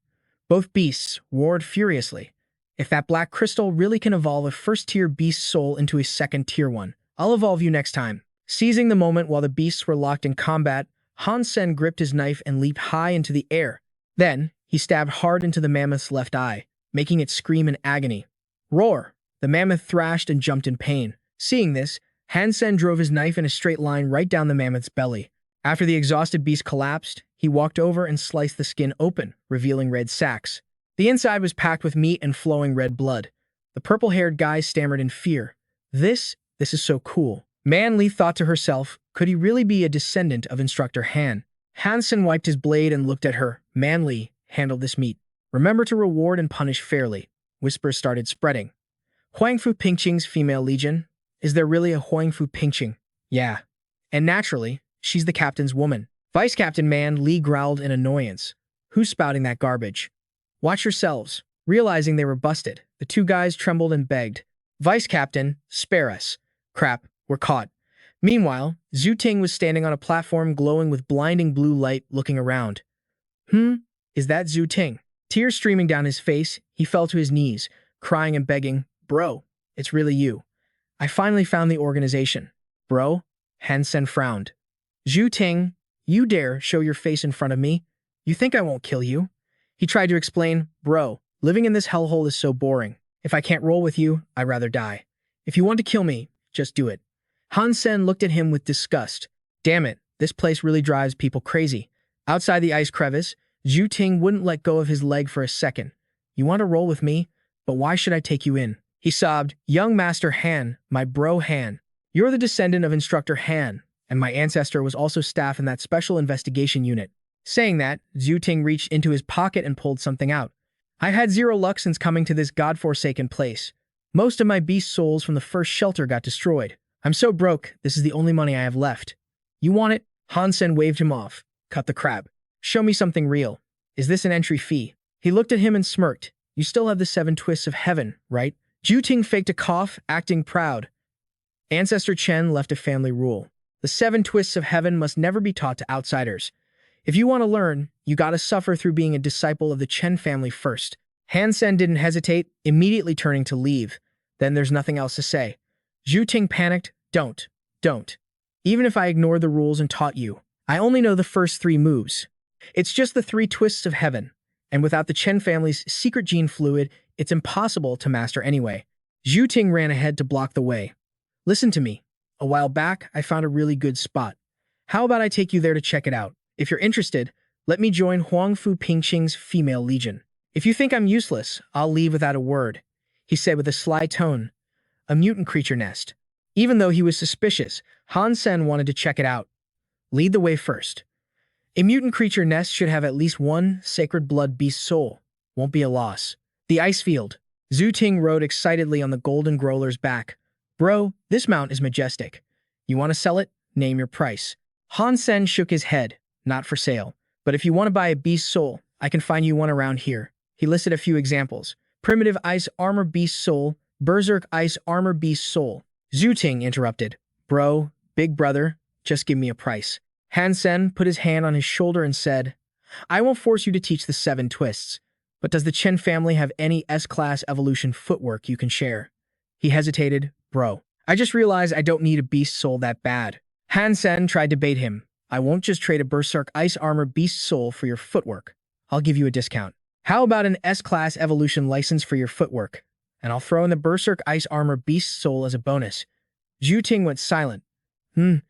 Both beasts roared furiously. If that black crystal really can evolve a first-tier beast soul into a second-tier one, I'll evolve you next time. Seizing the moment while the beasts were locked in combat, Han Sen gripped his knife and leaped high into the air. Then, he stabbed hard into the mammoth's left eye, making it scream in agony. Roar! The mammoth thrashed and jumped in pain. Seeing this, Han Sen drove his knife in a straight line right down the mammoth's belly. After the exhausted beast collapsed, he walked over and sliced the skin open, revealing red sacs. The inside was packed with meat and flowing red blood. The purple-haired guy stammered in fear. This is so cool. Man Li thought to herself, could he really be a descendant of Instructor Han? Han Sen wiped his blade and looked at her. Man Li, handle this meat. Remember to reward and punish fairly. Whispers started spreading. Huangfu Pingqing's female legion? Is there really a Huangfu Pingqing? Yeah. And naturally, she's the captain's woman. Vice Captain Man Li growled in annoyance. Who's spouting that garbage? Watch yourselves. Realizing they were busted, the two guys trembled and begged. Vice Captain, spare us. Crap, we're caught. Meanwhile, Zhu Ting was standing on a platform glowing with blinding blue light, looking around. Is that Zhu Ting? Tears streaming down his face, he fell to his knees, crying and begging, Bro, it's really you. I finally found the organization. Bro? Han Sen frowned. Zhu Ting, you dare show your face in front of me? You think I won't kill you? He tried to explain, Bro, living in this hellhole is so boring. If I can't roll with you, I'd rather die. If you want to kill me, just do it. Han Sen looked at him with disgust. Damn it, this place really drives people crazy. Outside the ice crevice, Zhu Ting wouldn't let go of his leg for a second. You want to roll with me? But why should I take you in? He sobbed, Young Master Han, my bro Han. You're the descendant of Instructor Han, and my ancestor was also staff in that special investigation unit. Saying that, Zhu Ting reached into his pocket and pulled something out. I've had zero luck since coming to this godforsaken place. Most of my beast souls from the first shelter got destroyed. I'm so broke, this is the only money I have left. You want it? Han Sen waved him off. Cut the crap. Show me something real. Is this an entry fee? He looked at him and smirked. You still have the 7 twists of heaven, right? Zhu Ting faked a cough, acting proud. Ancestor Chen left a family rule. The 7 twists of heaven must never be taught to outsiders. If you want to learn, you gotta suffer through being a disciple of the Chen family first. Han Sen didn't hesitate, immediately turning to leave. Then there's nothing else to say. Zhu Ting panicked. Don't. Even if I ignored the rules and taught you, I only know the first 3 moves. It's just the 3 twists of heaven. And without the Chen family's secret gene fluid, it's impossible to master anyway. Zhu Ting ran ahead to block the way. Listen to me. A while back, I found a really good spot. How about I take you there to check it out? If you're interested, let me join Huangfu Pingqing's female legion. If you think I'm useless, I'll leave without a word, he said with a sly tone. A mutant creature nest. Even though he was suspicious, Han Sen wanted to check it out. Lead the way first. A mutant creature nest should have at least 1 sacred blood beast soul. Won't be a loss. The ice field. Zhu Ting rode excitedly on the golden growler's back. Bro, this mount is majestic. You want to sell it? Name your price. Han Sen shook his head. Not for sale. But if you want to buy a beast soul, I can find you one around here. He listed a few examples. Primitive Ice Armor Beast Soul, Berserk Ice Armor Beast Soul. Zhu Ting interrupted. Bro, big brother, just give me a price. Han Sen put his hand on his shoulder and said, I won't force you to teach the 7 twists, but does the Chen family have any S-class evolution footwork you can share? He hesitated. Bro, I just realized I don't need a beast soul that bad. Han Sen tried to bait him. I won't just trade a Berserk Ice Armor Beast Soul for your footwork. I'll give you a discount. How about an S-class evolution license for your footwork? And I'll throw in the Berserk Ice Armor Beast Soul as a bonus. Zhu Ting went silent. Zhu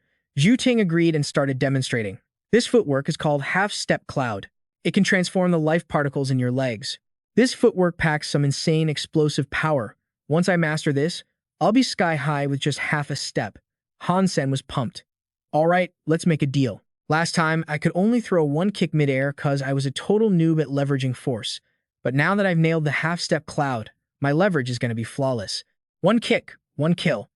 Ting agreed and started demonstrating. This footwork is called Half-Step Cloud. It can transform the life particles in your legs. This footwork packs some insane explosive power. Once I master this, I'll be sky high with just half a step. Han Sen was pumped. All right, let's make a deal. Last time, I could only throw one kick midair cause I was a total noob at leveraging force. But now that I've nailed the half-step cloud, my leverage is going to be flawless. One kick, one kill.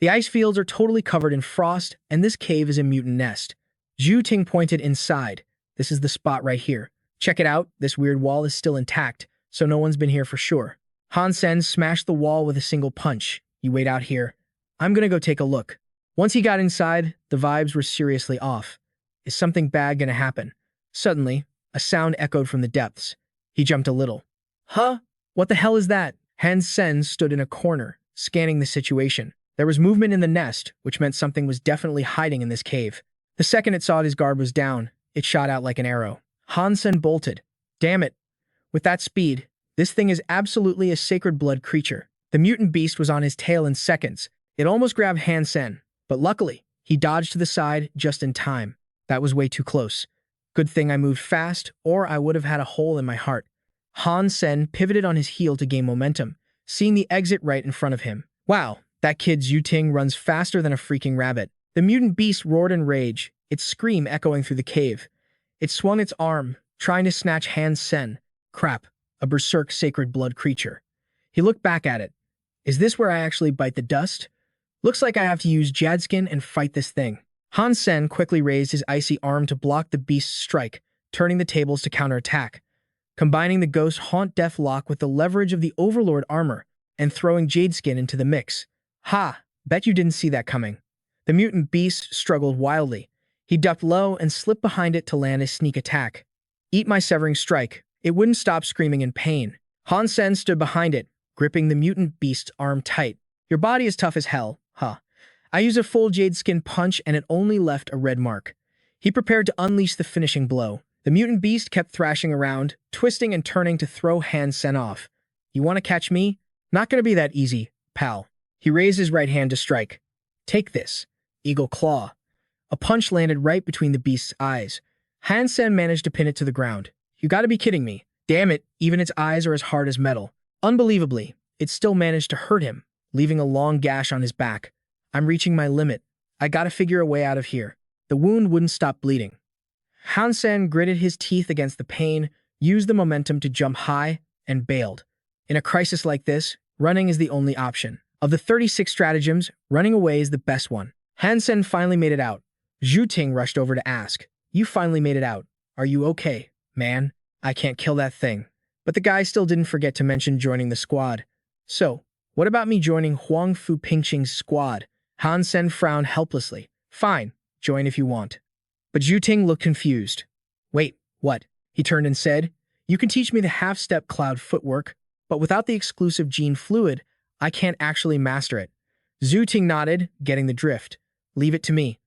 The ice fields are totally covered in frost, and this cave is a mutant nest. Zhu Ting pointed inside. This is the spot right here. Check it out, this weird wall is still intact, so no one's been here for sure. Han Sen smashed the wall with a single punch. You wait out here. I'm gonna go take a look. Once he got inside, the vibes were seriously off. Is something bad gonna happen? Suddenly, a sound echoed from the depths. He jumped a little. Huh? What the hell is that? Han Sen stood in a corner, scanning the situation. There was movement in the nest, which meant something was definitely hiding in this cave. The second it saw his guard was down, it shot out like an arrow. Han Sen bolted. Damn it. With that speed, this thing is absolutely a sacred blood creature. The mutant beast was on his tail in seconds. It almost grabbed Han Sen, but luckily, he dodged to the side just in time. That was way too close. Good thing I moved fast, or I would have had a hole in my heart. Han Sen pivoted on his heel to gain momentum, seeing the exit right in front of him. Wow, that kid Zhu Ting runs faster than a freaking rabbit. The mutant beast roared in rage, its scream echoing through the cave. It swung its arm, trying to snatch Han Sen. Crap, a berserk sacred blood creature. He looked back at it. Is this where I actually bite the dust? Looks like I have to use Jadskin and fight this thing. Han Sen quickly raised his icy arm to block the beast's strike, turning the tables to counterattack. Combining the Ghost Haunt Death Lock with the leverage of the Overlord armor, and throwing Jadeskin into the mix. Ha! Bet you didn't see that coming. The mutant beast struggled wildly. He ducked low and slipped behind it to land his sneak attack. Eat my severing strike. It wouldn't stop screaming in pain. Han Sen stood behind it, gripping the mutant beast's arm tight. Your body is tough as hell, huh? I used a full Jadeskin punch and it only left a red mark. He prepared to unleash the finishing blow. The mutant beast kept thrashing around, twisting and turning to throw Han Sen off. You want to catch me? Not gonna be that easy, pal. He raised his right hand to strike. Take this. Eagle Claw. A punch landed right between the beast's eyes. Han Sen managed to pin it to the ground. You gotta be kidding me. Damn it, even its eyes are as hard as metal. Unbelievably, it still managed to hurt him, leaving a long gash on his back. I'm reaching my limit. I gotta figure a way out of here. The wound wouldn't stop bleeding. Han Sen gritted his teeth against the pain, used the momentum to jump high, and bailed. In a crisis like this, running is the only option. Of the 36 stratagems, running away is the best one. Han Sen finally made it out. Zhu Ting rushed over to ask, You finally made it out. Are you okay, man? I can't kill that thing. But the guy still didn't forget to mention joining the squad. So, what about me joining Huang Fu Pingqing's squad? Han Sen frowned helplessly. Fine, join if you want. But Zhu Ting looked confused. Wait, what? He turned and said, You can teach me the half-step cloud footwork, but without the exclusive gene fluid, I can't actually master it. Zhu Ting nodded, getting the drift. Leave it to me.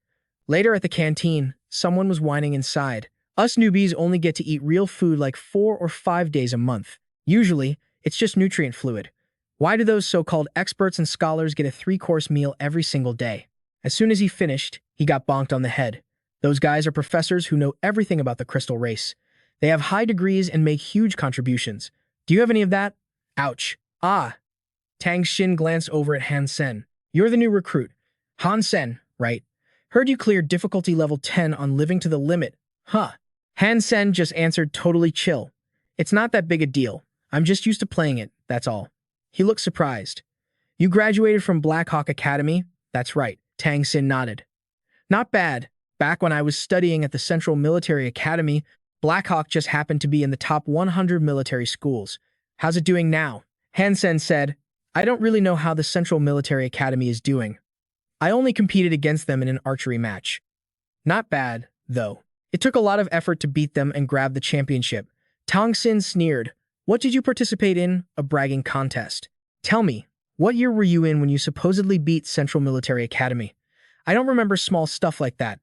Later at the canteen, someone was whining inside. Us newbies only get to eat real food like 4 or 5 days a month. Usually, it's just nutrient fluid. Why do those so-called experts and scholars get a 3-course meal every single day? As soon as he finished, he got bonked on the head. Those guys are professors who know everything about the crystal race. They have high degrees and make huge contributions. Do you have any of that? Ouch. Ah. Tang Xin glanced over at Han Sen. You're the new recruit. Han Sen, right? Heard you cleared difficulty level 10 on living to the limit. Huh. Han Sen just answered totally chill. It's not that big a deal. I'm just used to playing it, that's all. He looked surprised. You graduated from Black Hawk Academy? That's right. Tang Sen nodded. Not bad. Back when I was studying at the Central Military Academy, Black Hawk just happened to be in the top 100 military schools. How's it doing now? Han Sen said, I don't really know how the Central Military Academy is doing. I only competed against them in an archery match. Not bad, though. It took a lot of effort to beat them and grab the championship. Tang Sen sneered. What did you participate in? A bragging contest. Tell me, what year were you in when you supposedly beat Central Military Academy? I don't remember small stuff like that.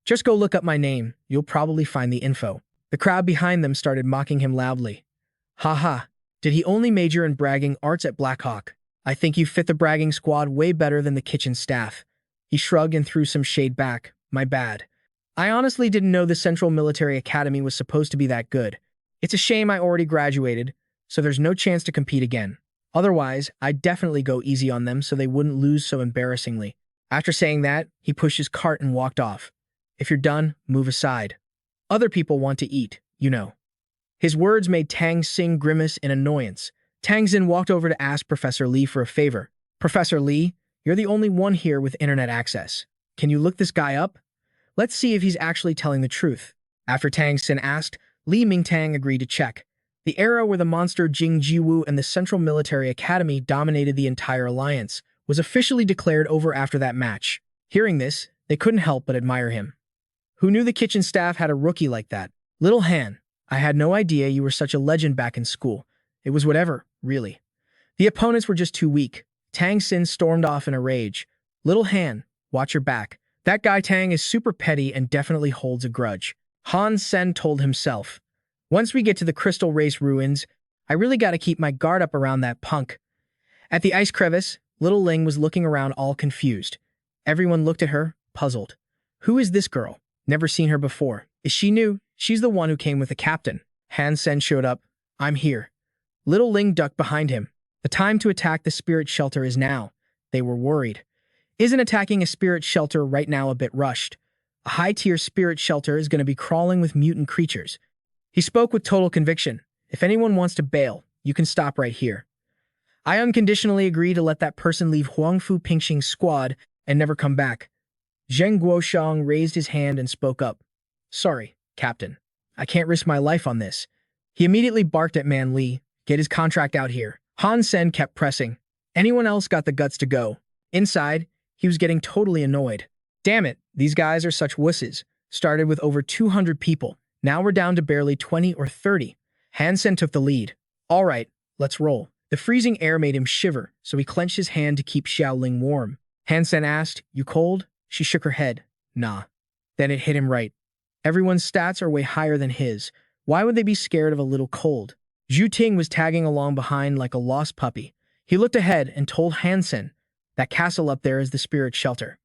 Just go look up my name. You'll probably find the info. The crowd behind them started mocking him loudly. Haha, did he only major in bragging arts at Black Hawk? I think you fit the bragging squad way better than the kitchen staff. He shrugged and threw some shade back. My bad. I honestly didn't know the Central Military Academy was supposed to be that good. It's a shame I already graduated, so there's no chance to compete again. Otherwise, I'd definitely go easy on them so they wouldn't lose so embarrassingly. After saying that, he pushed his cart and walked off. If you're done, move aside. Other people want to eat, you know. His words made Tang Sen grimace in annoyance. Tang Sen walked over to ask Professor Lee for a favor. Professor Lee, you're the only one here with internet access. Can you look this guy up? Let's see if he's actually telling the truth. After Tang Sen asked, Li Mingtang agreed to check. The era where the monster Jing Jiwu and the Central Military Academy dominated the entire alliance was officially declared over after that match. Hearing this, they couldn't help but admire him. Who knew the kitchen staff had a rookie like that? Little Han, I had no idea you were such a legend back in school. It was whatever, really. The opponents were just too weak. Tang Sen stormed off in a rage. Little Han, watch your back. That guy Tang is super petty and definitely holds a grudge. Han Sen told himself. Once we get to the Crystal Race ruins, I really gotta keep my guard up around that punk. At the ice crevice, Little Ling was looking around all confused. Everyone looked at her, puzzled. Who is this girl? Never seen her before. Is she new? She's the one who came with the captain. Han Sen showed up. I'm here. Little Ling ducked behind him. The time to attack the spirit shelter is now. They were worried. Isn't attacking a spirit shelter right now a bit rushed? A high-tier spirit shelter is going to be crawling with mutant creatures. He spoke with total conviction. If anyone wants to bail, you can stop right here. I unconditionally agree to let that person leave Huangfu Pingxing's squad and never come back. Zheng Guoshang raised his hand and spoke up. Sorry, Captain. I can't risk my life on this. He immediately barked at Man Li. Get his contract out here. Han Sen kept pressing. Anyone else got the guts to go? Inside, he was getting totally annoyed. Damn it, these guys are such wusses. Started with over 200 people. Now we're down to barely 20 or 30. Han Sen took the lead. All right, let's roll. The freezing air made him shiver, so he clenched his hand to keep Xiaoling warm. Han Sen asked, You cold? She shook her head. Nah. Then it hit him right. Everyone's stats are way higher than his. Why would they be scared of a little cold? Zhu Ting was tagging along behind like a lost puppy. He looked ahead and told Han Sen, that castle up there is the spirit shelter.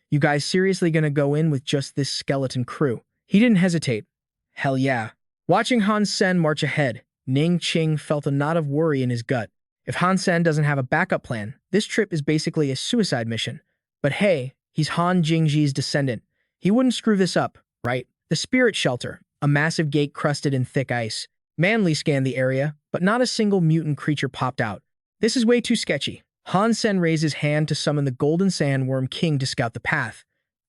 You guys seriously gonna go in with just this skeleton crew? He didn't hesitate. Hell yeah. Watching Han Sen march ahead, Ning Qing felt a knot of worry in his gut. If Han Sen doesn't have a backup plan, this trip is basically a suicide mission. But hey, he's Han Jingji's descendant. He wouldn't screw this up, right? The spirit shelter, a massive gate crusted in thick ice. Manly scanned the area, but not a single mutant creature popped out. This is way too sketchy. Han Sen raised his hand to summon the Golden Sandworm King to scout the path.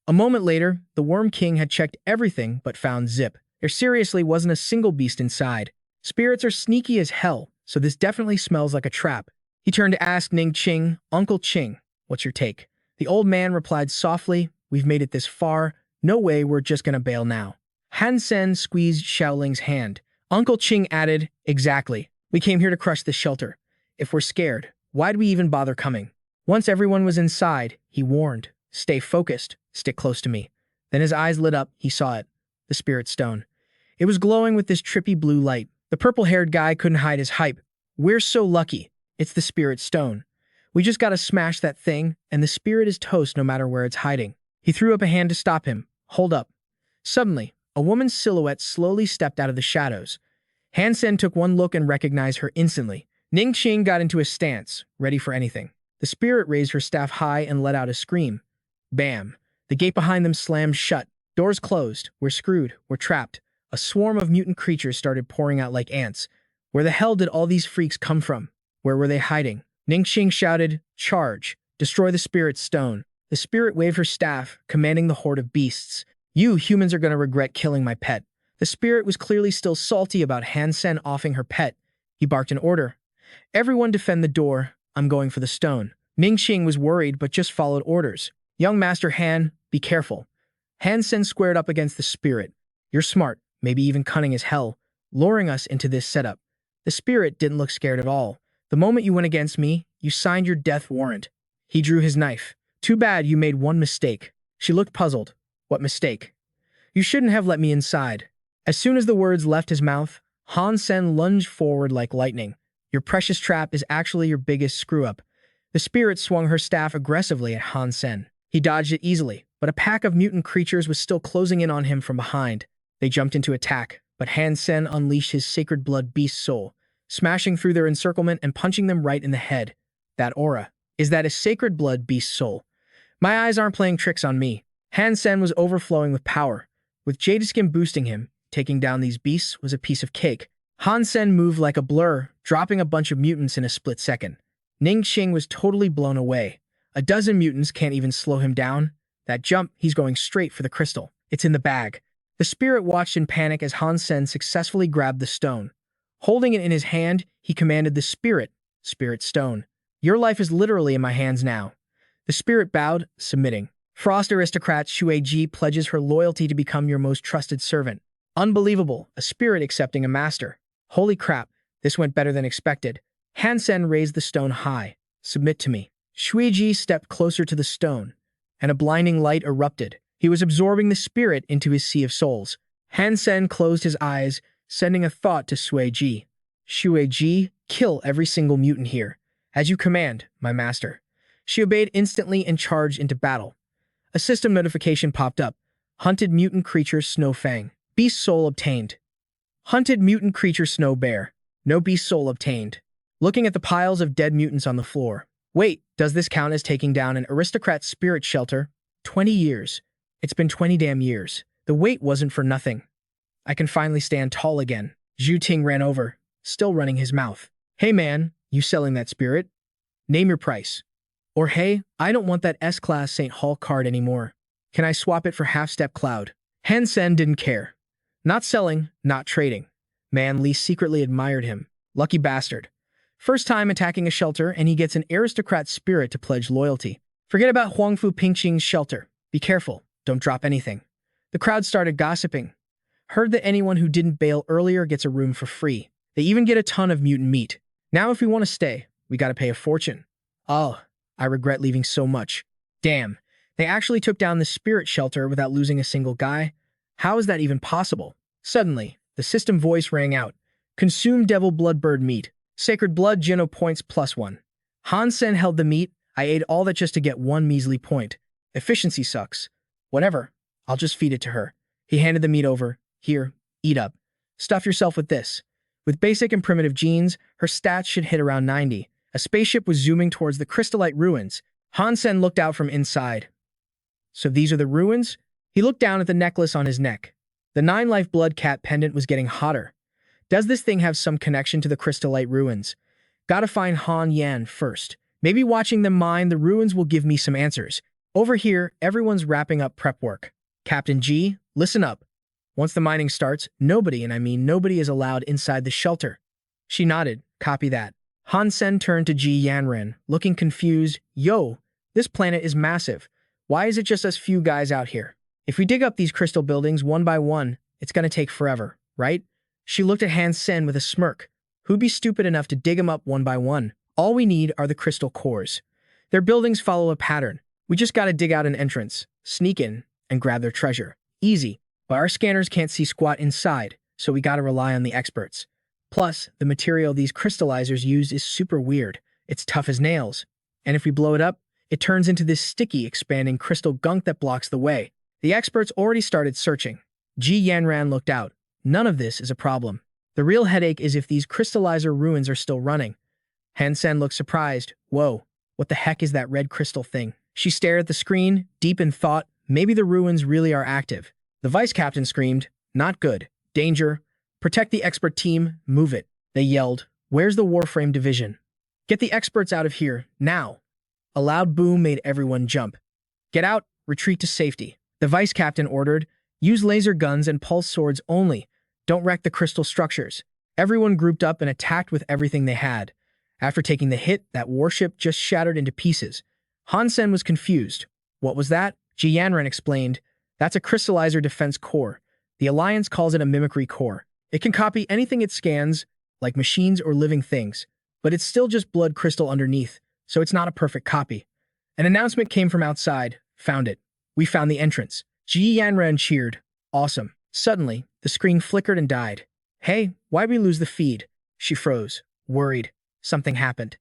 A moment later, the Worm King had checked everything but found Zip. There seriously wasn't a single beast inside. Spirits are sneaky as hell, so this definitely smells like a trap. He turned to ask Ning Qing, Uncle Qing, what's your take? The old man replied softly, We've made it this far. No way we're just gonna bail now. Han Sen squeezed Xiaoling's hand. Uncle Qing added, Exactly. We came here to crush the shelter. If we're scared, why'd we even bother coming? Once everyone was inside, he warned, Stay focused, stick close to me. Then his eyes lit up, he saw it. The spirit stone. It was glowing with this trippy blue light. The purple-haired guy couldn't hide his hype. We're so lucky. It's the spirit stone. We just gotta smash that thing, and the spirit is toast no matter where it's hiding. He threw up a hand to stop him. Hold up. Suddenly, a woman's silhouette slowly stepped out of the shadows. Han Sen took one look and recognized her instantly. Ning Qing got into a stance, ready for anything. The spirit raised her staff high and let out a scream. Bam! The gate behind them slammed shut. Doors closed. We're screwed. We're trapped. A swarm of mutant creatures started pouring out like ants. Where the hell did all these freaks come from? Where were they hiding? Ningxing shouted, "Charge! Destroy the spirit stone." The spirit waved her staff, commanding the horde of beasts. "You humans are going to regret killing my pet." The spirit was clearly still salty about Han Sen offing her pet. He barked an order. "Everyone defend the door. I'm going for the stone." Ningxing was worried but just followed orders. "Young Master Han, be careful." Han Sen squared up against the spirit. "You're smart, maybe even cunning as hell, luring us into this setup." The spirit didn't look scared at all. "The moment you went against me, you signed your death warrant." He drew his knife. "Too bad you made one mistake." She looked puzzled. "What mistake?" "You shouldn't have let me inside." As soon as the words left his mouth, Han Sen lunged forward like lightning. "Your precious trap is actually your biggest screw-up." The spirit swung her staff aggressively at Han Sen. He dodged it easily, but a pack of mutant creatures was still closing in on him from behind. They jumped into attack, but Han Sen unleashed his sacred blood beast soul, smashing through their encirclement and punching them right in the head. That aura. Is that a sacred blood beast soul? My eyes aren't playing tricks on me. Han Sen was overflowing with power. With Jadeskin boosting him, taking down these beasts was a piece of cake. Han Sen moved like a blur, dropping a bunch of mutants in a split second. Ningxing was totally blown away. A dozen mutants can't even slow him down. That jump, he's going straight for the crystal. It's in the bag. The spirit watched in panic as Han Sen successfully grabbed the stone. Holding it in his hand, he commanded the spirit stone. "Your life is literally in my hands now." The spirit bowed, submitting. "Frost aristocrat Shueji pledges her loyalty to become your most trusted servant." Unbelievable, a spirit accepting a master. Holy crap, this went better than expected. Han Sen raised the stone high. "Submit to me." Shueji stepped closer to the stone, and a blinding light erupted. He was absorbing the spirit into his sea of souls. Han Sen closed his eyes, sending a thought to Shueji. "Shueji, kill every single mutant here. As you command, my master." She obeyed instantly and charged into battle. A system notification popped up. Hunted mutant creature Snow Fang. Beast soul obtained. Hunted mutant creature Snow Bear. No beast soul obtained. Looking at the piles of dead mutants on the floor. Wait, does this count as taking down an aristocrat spirit shelter? 20 years. It's been 20 damn years. The wait wasn't for nothing. I can finally stand tall again. Zhu Ting ran over, still running his mouth. "Hey man, you selling that spirit? Name your price." Or hey, I don't want that S-Class St. Hall card anymore. Can I swap it for Half-Step Cloud? Han Sen didn't care. Not selling, not trading. Man, Li secretly admired him. Lucky bastard. First time attacking a shelter and he gets an aristocrat spirit to pledge loyalty. Forget about Huangfu Pingqing's shelter. Be careful, don't drop anything. The crowd started gossiping. Heard that anyone who didn't bail earlier gets a room for free. They even get a ton of mutant meat. Now if we want to stay, we gotta pay a fortune. Oh, I regret leaving so much. Damn, they actually took down the spirit shelter without losing a single guy? How is that even possible? Suddenly, the system voice rang out. "Consume devil blood bird meat. Sacred blood Geno points +1. Han Sen held the meat. "I ate all that just to get one measly point. Efficiency sucks. Whatever, I'll just feed it to her." He handed the meat over. "Here, eat up. Stuff yourself with this." With basic and primitive genes, her stats should hit around 90. A spaceship was zooming towards the crystallite ruins. Han Sen looked out from inside. "So these are the ruins?" He looked down at the necklace on his neck. The 9-life blood cat pendant was getting hotter. Does this thing have some connection to the crystallite ruins? Gotta find Han Yan first. Maybe watching them mine the ruins will give me some answers. Over here, everyone's wrapping up prep work. "Captain G, listen up. Once the mining starts, nobody, and I mean nobody, is allowed inside the shelter." She nodded. "Copy that." Han Sen turned to Ji Yanren, looking confused. "Yo, this planet is massive. Why is it just us few guys out here? If we dig up these crystal buildings one by one, it's gonna take forever, right?" She looked at Han Sen with a smirk. "Who'd be stupid enough to dig them up one by one? All we need are the crystal cores. Their buildings follow a pattern. We just gotta dig out an entrance, sneak in, and grab their treasure. Easy. But our scanners can't see squat inside, so we gotta rely on the experts. Plus, the material these crystallizers use is super weird. It's tough as nails. And if we blow it up, it turns into this sticky, expanding crystal gunk that blocks the way. The experts already started searching. Ji Yanran looked out. None of this is a problem. The real headache is if these crystallizer ruins are still running. Han Sen looked surprised. "Whoa, what the heck is that red crystal thing?" She stared at the screen, deep in thought. Maybe the ruins really are active. The vice captain screamed, "Not good. Danger. Protect the expert team. Move it." They yelled, "Where's the Warframe division?" Get the experts out of here, now. A loud boom made everyone jump. Get out, retreat to safety. The vice captain ordered, use laser guns and pulse swords only. Don't wreck the crystal structures. Everyone grouped up and attacked with everything they had. After taking the hit, that warship just shattered into pieces. Han Sen was confused. What was that? Ji Yanran explained. That's a crystallizer defense core. The Alliance calls it a mimicry core. It can copy anything it scans, like machines or living things, but it's still just blood crystal underneath, so it's not a perfect copy. An announcement came from outside. Found it. We found the entrance. Ji Yanran cheered. Awesome. Suddenly, the screen flickered and died. Hey, why'd we lose the feed? She froze, worried. Something happened.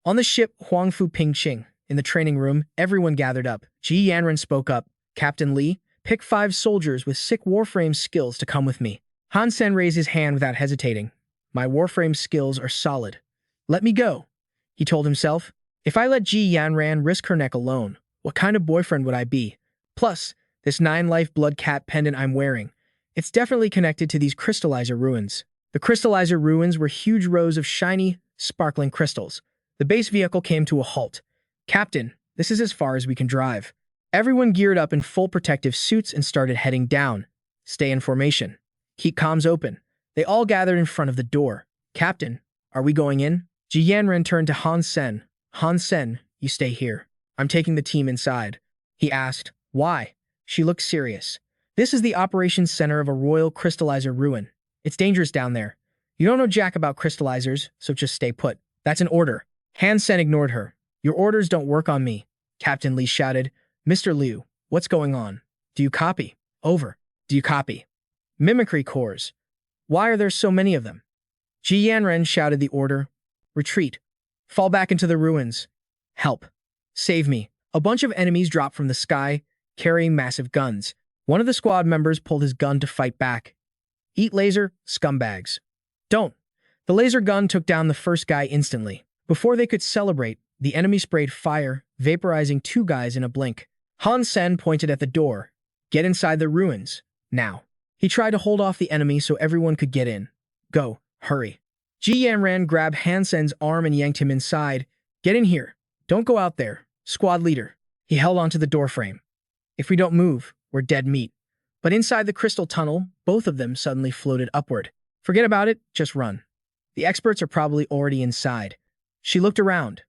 On the ship Huangfu Pingqing, in the training room, everyone gathered up. Ji Yanran spoke up. Captain Li, pick 5 soldiers with sick warframe skills to come with me. Han Sen raised his hand without hesitating. My warframe skills are solid. Let me go, he told himself. If I let Ji Yanran risk her neck alone, what kind of boyfriend would I be? Plus, this 9-life blood cat pendant I'm wearing, it's definitely connected to these crystallizer ruins. The crystallizer ruins were huge rows of shiny, sparkling crystals. The base vehicle came to a halt. Captain, this is as far as we can drive. Everyone geared up in full protective suits and started heading down. Stay in formation. Keep comms open. They all gathered in front of the door. Captain, are we going in? Ji Yanran turned to Han Sen. Han Sen, you stay here. I'm taking the team inside. He asked, why? She looked serious. This is the operations center of a royal crystallizer ruin. It's dangerous down there. You don't know jack about crystallizers, so just stay put. That's an order. Han Sen ignored her. Your orders don't work on me. Captain Li shouted. Mr. Liu, what's going on? Do you copy? Over. Do you copy? Mimicry cores. Why are there so many of them? Ji Yanran shouted the order. Retreat. Fall back into the ruins. Help. Save me. A bunch of enemies dropped from the sky, carrying massive guns. One of the squad members pulled his gun to fight back. Eat laser, scumbags. Don't. The laser gun took down the first guy instantly. Before they could celebrate, the enemy sprayed fire, vaporizing 2 guys in a blink. Han Sen pointed at the door. Get inside the ruins. Now. He tried to hold off the enemy so everyone could get in. Go. Hurry. Ji Yanran grabbed Han Sen's arm and yanked him inside. Get in here. Don't go out there. Squad leader. He held onto the doorframe. If we don't move, we're dead meat. But inside the crystal tunnel, both of them suddenly floated upward. Forget about it, just run. The experts are probably already inside. She looked around.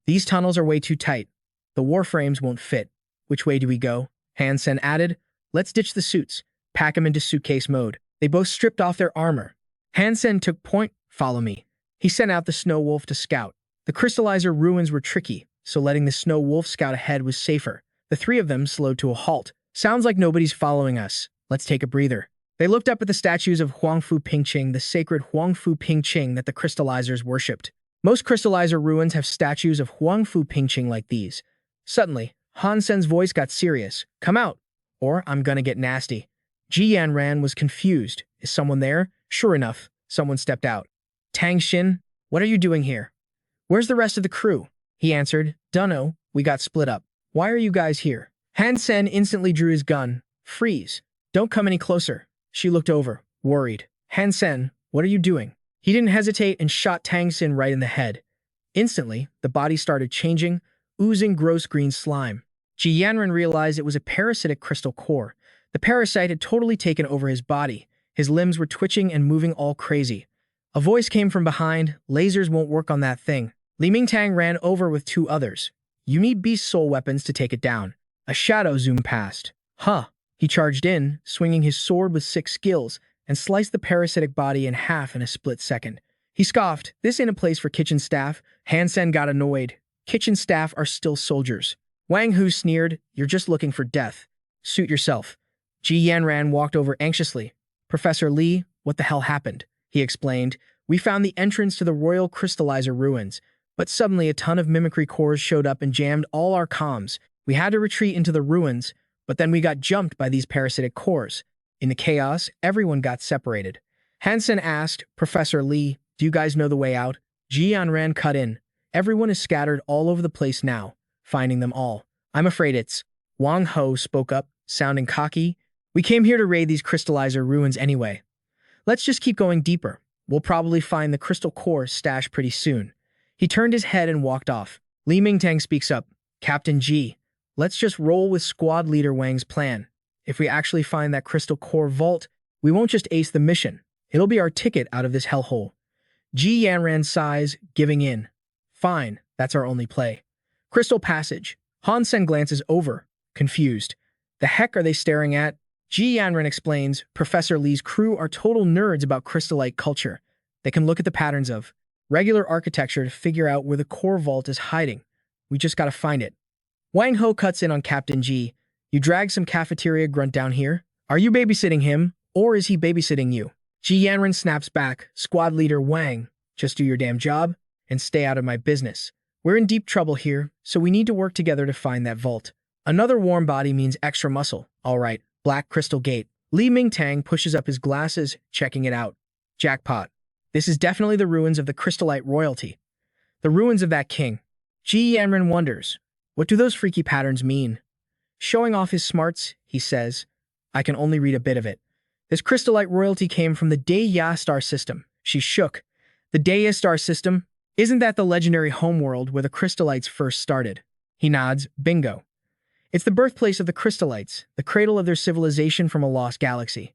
These tunnels are way too tight. The warframes won't fit. Which way do we go? Han Sen added. Let's ditch the suits. Pack them into suitcase mode. They both stripped off their armor. Han Sen took point. Follow me. He sent out the Snow Wolf to scout. The crystallizer ruins were tricky, so letting the Snow Wolf scout ahead was safer. The 3 of them slowed to a halt. Sounds like nobody's following us. Let's take a breather. They looked up at the statues of Huangfu Pingqing, the sacred Huangfu Pingqing that the crystallizers worshipped. Most crystallizer ruins have statues of Huangfu Pingqing like these. Suddenly, Han Sen's voice got serious. Come out, or I'm gonna get nasty. Ji Yanran was confused. Is someone there? Sure enough, someone stepped out. Tang Xin, what are you doing here? Where's the rest of the crew? He answered. Dunno, we got split up. Why are you guys here? Han Sen instantly drew his gun. Freeze. Don't come any closer. She looked over, worried. Han Sen, what are you doing? He didn't hesitate and shot Tang Xin right in the head. Instantly, the body started changing, oozing gross green slime. Ji Yanran realized it was a parasitic crystal core. The parasite had totally taken over his body. His limbs were twitching and moving all crazy. A voice came from behind. Lasers won't work on that thing. Li Mingtang ran over with 2 others. You need beast soul weapons to take it down. A shadow zoomed past. Huh. He charged in, swinging his sword with 6 skills, and sliced the parasitic body in half in a split second. He scoffed. This ain't a place for kitchen staff. Han Sen got annoyed. Kitchen staff are still soldiers. Wang Hu sneered. You're just looking for death. Suit yourself. Ji Yanran walked over anxiously. Professor Li, what the hell happened? He explained. We found the entrance to the royal crystallizer ruins, but suddenly a ton of mimicry cores showed up and jammed all our comms. We had to retreat into the ruins, but then we got jumped by these parasitic cores. In the chaos, everyone got separated. Han Sen asked, Professor Li, do you guys know the way out? Ji Yanran cut in. Everyone is scattered all over the place now, finding them all. I'm afraid it's... Wang Ho spoke up, sounding cocky. We came here to raid these crystallizer ruins anyway. Let's just keep going deeper. We'll probably find the crystal core stashed pretty soon. He turned his head and walked off. Li Mingtang speaks up. Captain G, let's just roll with squad leader Wang's plan. If we actually find that crystal core vault, we won't just ace the mission. It'll be our ticket out of this hellhole. Ji Yanran sighs, giving in. Fine, that's our only play. Crystal passage. Han Sen glances over, confused. The heck are they staring at? Ji Yanran explains, Professor Li's crew are total nerds about crystallite culture. They can look at the patterns of regular architecture to figure out where the core vault is hiding. We just gotta find it. Wang Ho cuts in on Captain G. You drag some cafeteria grunt down here? Are you babysitting him, or is he babysitting you? Ji Yanran snaps back. Squad leader Wang, just do your damn job and stay out of my business. We're in deep trouble here, so we need to work together to find that vault. Another warm body means extra muscle. All right, Black Crystal Gate. Li Mingtang pushes up his glasses, checking it out. Jackpot. This is definitely the ruins of the crystallite royalty. The ruins of that king. Ji Yanran wonders, what do those freaky patterns mean? Showing off his smarts, he says, I can only read a bit of it. This crystallite royalty came from the Daya star system. She shook. The Daya star system? Isn't that the legendary homeworld where the crystallites first started? He nods. Bingo. It's the birthplace of the crystallites, the cradle of their civilization from a lost galaxy.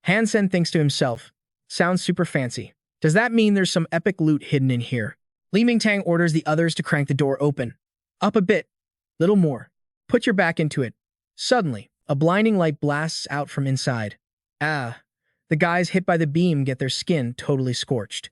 Han Sen thinks to himself, sounds super fancy. Does that mean there's some epic loot hidden in here? Li Mingtang orders the others to crank the door open. Up a bit. Little more. Put your back into it. Suddenly, a blinding light blasts out from inside. Ah, the guys hit by the beam get their skin totally scorched.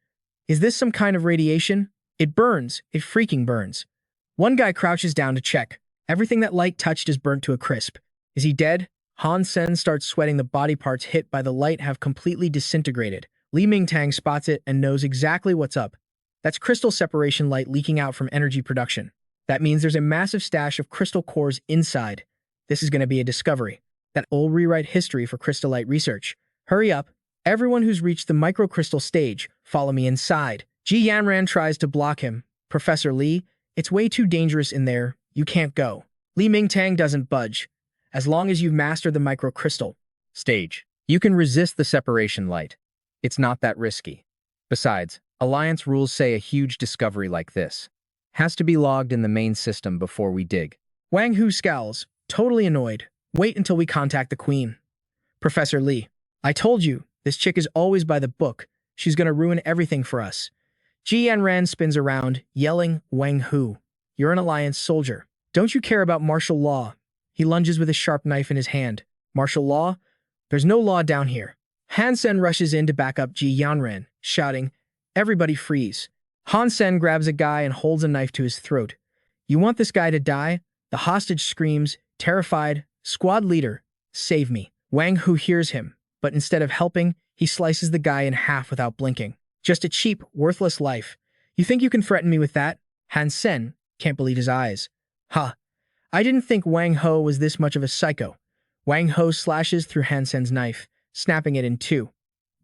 Is this some kind of radiation? It burns. It freaking burns. One guy crouches down to check. Everything that light touched is burnt to a crisp. Is he dead? Han Sen starts sweating. The body parts hit by the light have completely disintegrated. Li Mingtang spots it and knows exactly what's up. That's crystal separation light leaking out from energy production. That means there's a massive stash of crystal cores inside. This is going to be a discovery. That'll rewrite history for crystallite research. Hurry up. Everyone who's reached the microcrystal stage, follow me inside. Ji Yanran tries to block him. Professor Li, it's way too dangerous in there. You can't go. Li Mingtang doesn't budge. As long as you've mastered the microcrystal stage, you can resist the separation light. It's not that risky. Besides, Alliance rules say a huge discovery like this has to be logged in the main system before we dig. Wang Hu scowls, totally annoyed. Wait until we contact the Queen. Professor Li, I told you, this chick is always by the book. She's gonna ruin everything for us. Ji Yanran spins around, yelling, Wang Hu, you're an Alliance soldier. Don't you care about martial law? He lunges with a sharp knife in his hand. Martial law? There's no law down here. Han Sen rushes in to back up Ji Yanran, shouting, everybody freeze. Han Sen grabs a guy and holds a knife to his throat. You want this guy to die? The hostage screams, terrified, squad leader, save me. Wang Hu hears him, but instead of helping, he slices the guy in half without blinking. Just a cheap, worthless life. You think you can threaten me with that? Han Sen can't believe his eyes. Huh. I didn't think Wang Ho was this much of a psycho. Wang Ho slashes through Han Sen's knife, snapping it in two.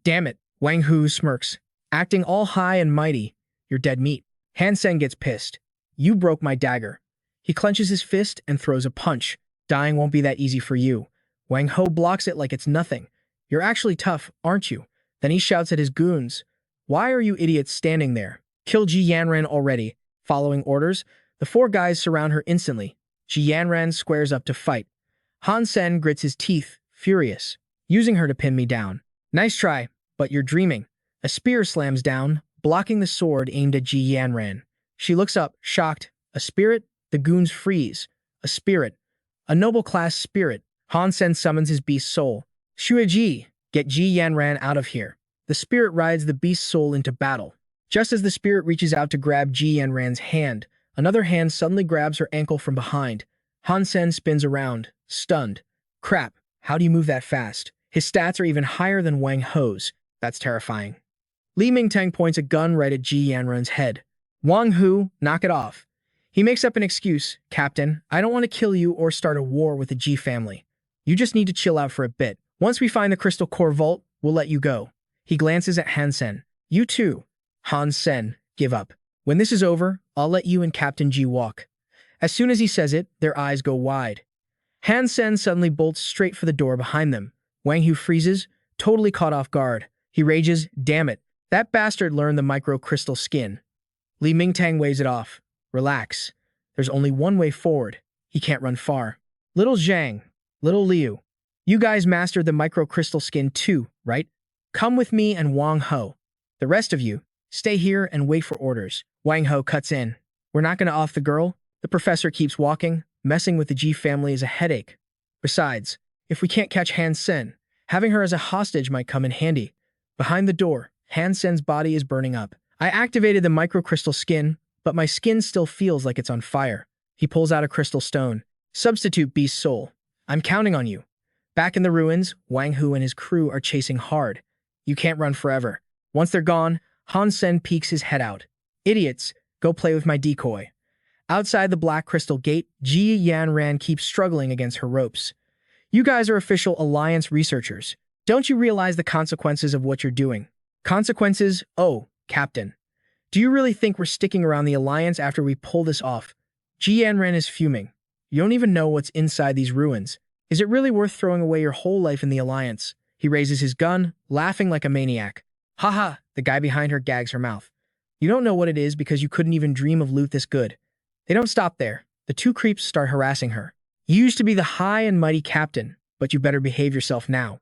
Damn it, Wang Hu smirks. Acting all high and mighty, you're dead meat. Han Sen gets pissed. You broke my dagger. He clenches his fist and throws a punch. Dying won't be that easy for you. Wang Ho blocks it like it's nothing. You're actually tough, aren't you? Then he shouts at his goons. Why are you idiots standing there? Kill Ji Yanran already. Following orders, the four guys surround her instantly. Ji Yanran squares up to fight. Han Sen grits his teeth, furious. Using her to pin me down. Nice try, but you're dreaming. A spear slams down, blocking the sword aimed at Ji Yanran. She looks up, shocked. A spirit? The goons freeze. A spirit. A noble class spirit. Han Sen summons his beast soul. Shueji, get Ji Yanran out of here. The spirit rides the beast soul into battle. Just as the spirit reaches out to grab Ji Yanran's hand, another hand suddenly grabs her ankle from behind. Han Sen spins around, stunned. Crap, how do you move that fast? His stats are even higher than Wang Ho's. That's terrifying. Li Mingtang points a gun right at Ji Yanran's head. Wang Hu, knock it off. He makes up an excuse. Captain, I don't want to kill you or start a war with the Ji family. You just need to chill out for a bit. Once we find the crystal core vault, we'll let you go. He glances at Han Sen. You too. Han Sen, give up. When this is over, I'll let you and Captain Ji walk. As soon as he says it, their eyes go wide. Han Sen suddenly bolts straight for the door behind them. Wang Hu freezes, totally caught off guard. He rages, damn it, that bastard learned the microcrystal skin. Li Mingtang waves it off. Relax. There's only one way forward. He can't run far. Little Zhang, little Liu, you guys mastered the microcrystal skin too, right? Come with me and Wang Ho. The rest of you, stay here and wait for orders. Wang Ho cuts in. We're not going to off the girl. The professor keeps walking. Messing with the Ji family is a headache. Besides, if we can't catch Han Sen, having her as a hostage might come in handy. Behind the door, Han Sen's body is burning up. I activated the microcrystal skin, but my skin still feels like it's on fire. He pulls out a crystal stone. Substitute beast soul. I'm counting on you. Back in the ruins, Wang Hu and his crew are chasing hard. You can't run forever. Once they're gone, Han Sen peeks his head out. Idiots, go play with my decoy. Outside the black crystal gate, Ji Yanran keeps struggling against her ropes. You guys are official Alliance researchers. Don't you realize the consequences of what you're doing? Consequences? Oh, Captain. Do you really think we're sticking around the Alliance after we pull this off? Ji Yanran is fuming. You don't even know what's inside these ruins. Is it really worth throwing away your whole life in the Alliance? He raises his gun, laughing like a maniac. Haha, the guy behind her gags her mouth. You don't know what it is because you couldn't even dream of loot this good. They don't stop there. The two creeps start harassing her. You used to be the high and mighty captain, but you better behave yourself now.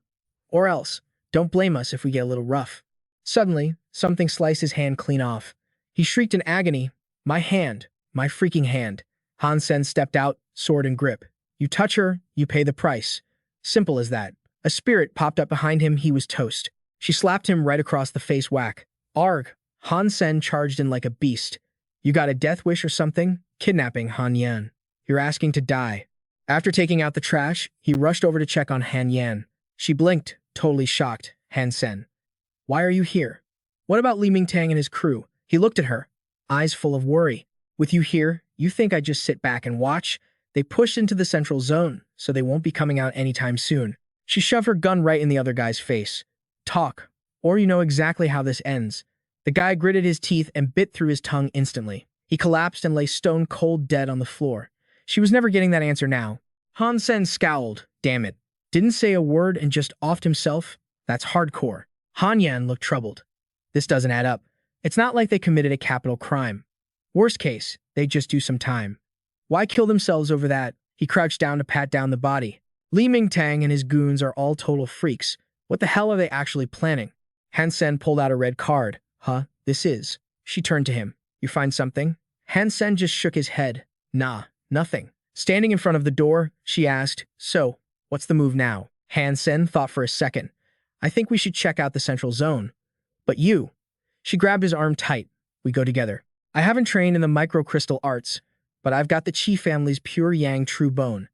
Or else, don't blame us if we get a little rough. Suddenly, something sliced his hand clean off. He shrieked in agony. My hand. My freaking hand. Han Sen stepped out, sword in grip. You touch her, you pay the price. Simple as that. A spirit popped up behind him, he was toast. She slapped him right across the face whack. Arg! Han Sen charged in like a beast. You got a death wish or something? Kidnapping Han Yan. You're asking to die. After taking out the trash, he rushed over to check on Han Yan. She blinked, totally shocked. Han Sen. Why are you here? What about Li Mingtang and his crew? He looked at her, eyes full of worry. With you here, you think I'd just sit back and watch? They pushed into the central zone, so they won't be coming out anytime soon. She shoved her gun right in the other guy's face. Talk, or you know exactly how this ends. The guy gritted his teeth and bit through his tongue instantly. He collapsed and lay stone cold dead on the floor. She was never getting that answer now. Han Sen scowled. Damn it. Didn't say a word and just offed himself? That's hardcore. Han Yan looked troubled. This doesn't add up. It's not like they committed a capital crime. Worst case, they just do some time. Why kill themselves over that? He crouched down to pat down the body. Li Mingtang and his goons are all total freaks. What the hell are they actually planning? Han Sen pulled out a red card. Huh, this is. She turned to him. You find something? Han Sen just shook his head. Nah, nothing. Standing in front of the door, she asked, So, what's the move now? Han Sen thought for a second. I think we should check out the central zone. But you. She grabbed his arm tight. We go together. I haven't trained in the microcrystal arts, but I've got the Qi family's pure yang true bone.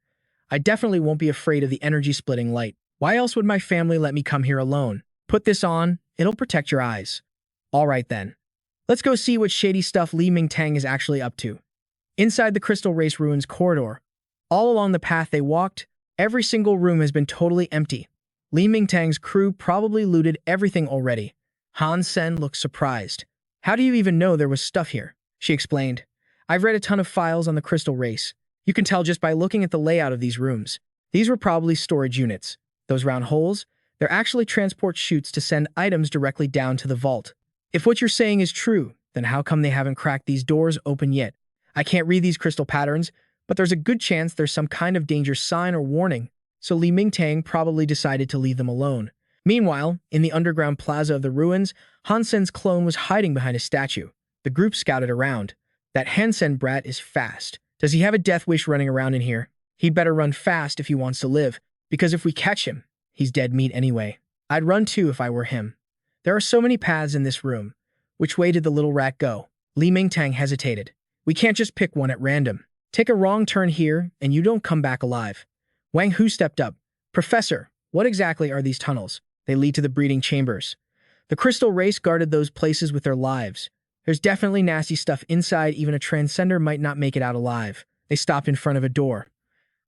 I definitely won't be afraid of the energy-splitting light. Why else would my family let me come here alone? Put this on, it'll protect your eyes. All right then. Let's go see what shady stuff Li Mingtang is actually up to. Inside the Crystal Race Ruins corridor, all along the path they walked, every single room has been totally empty. Li Mingtang's crew probably looted everything already. Han Sen looked surprised. How do you even know there was stuff here? She explained. I've read a ton of files on the Crystal Race. You can tell just by looking at the layout of these rooms. These were probably storage units. Those round holes, they're actually transport chutes to send items directly down to the vault. If what you're saying is true, then how come they haven't cracked these doors open yet? I can't read these crystal patterns, but there's a good chance there's some kind of danger sign or warning, so Li Mingtang probably decided to leave them alone. Meanwhile, in the underground plaza of the ruins, Han Sen's clone was hiding behind a statue. The group scouted around. That Han Sen brat is fast. Does he have a death wish running around in here? He'd better run fast if he wants to live, because if we catch him, he's dead meat anyway. I'd run too if I were him. There are so many paths in this room. Which way did the little rat go? Li Mingtang hesitated. We can't just pick one at random. Take a wrong turn here, and you don't come back alive. Wang Hu stepped up. Professor, what exactly are these tunnels? They lead to the breeding chambers. The Crystal Race guarded those places with their lives. There's definitely nasty stuff inside, even a transcender might not make it out alive. They stopped in front of a door.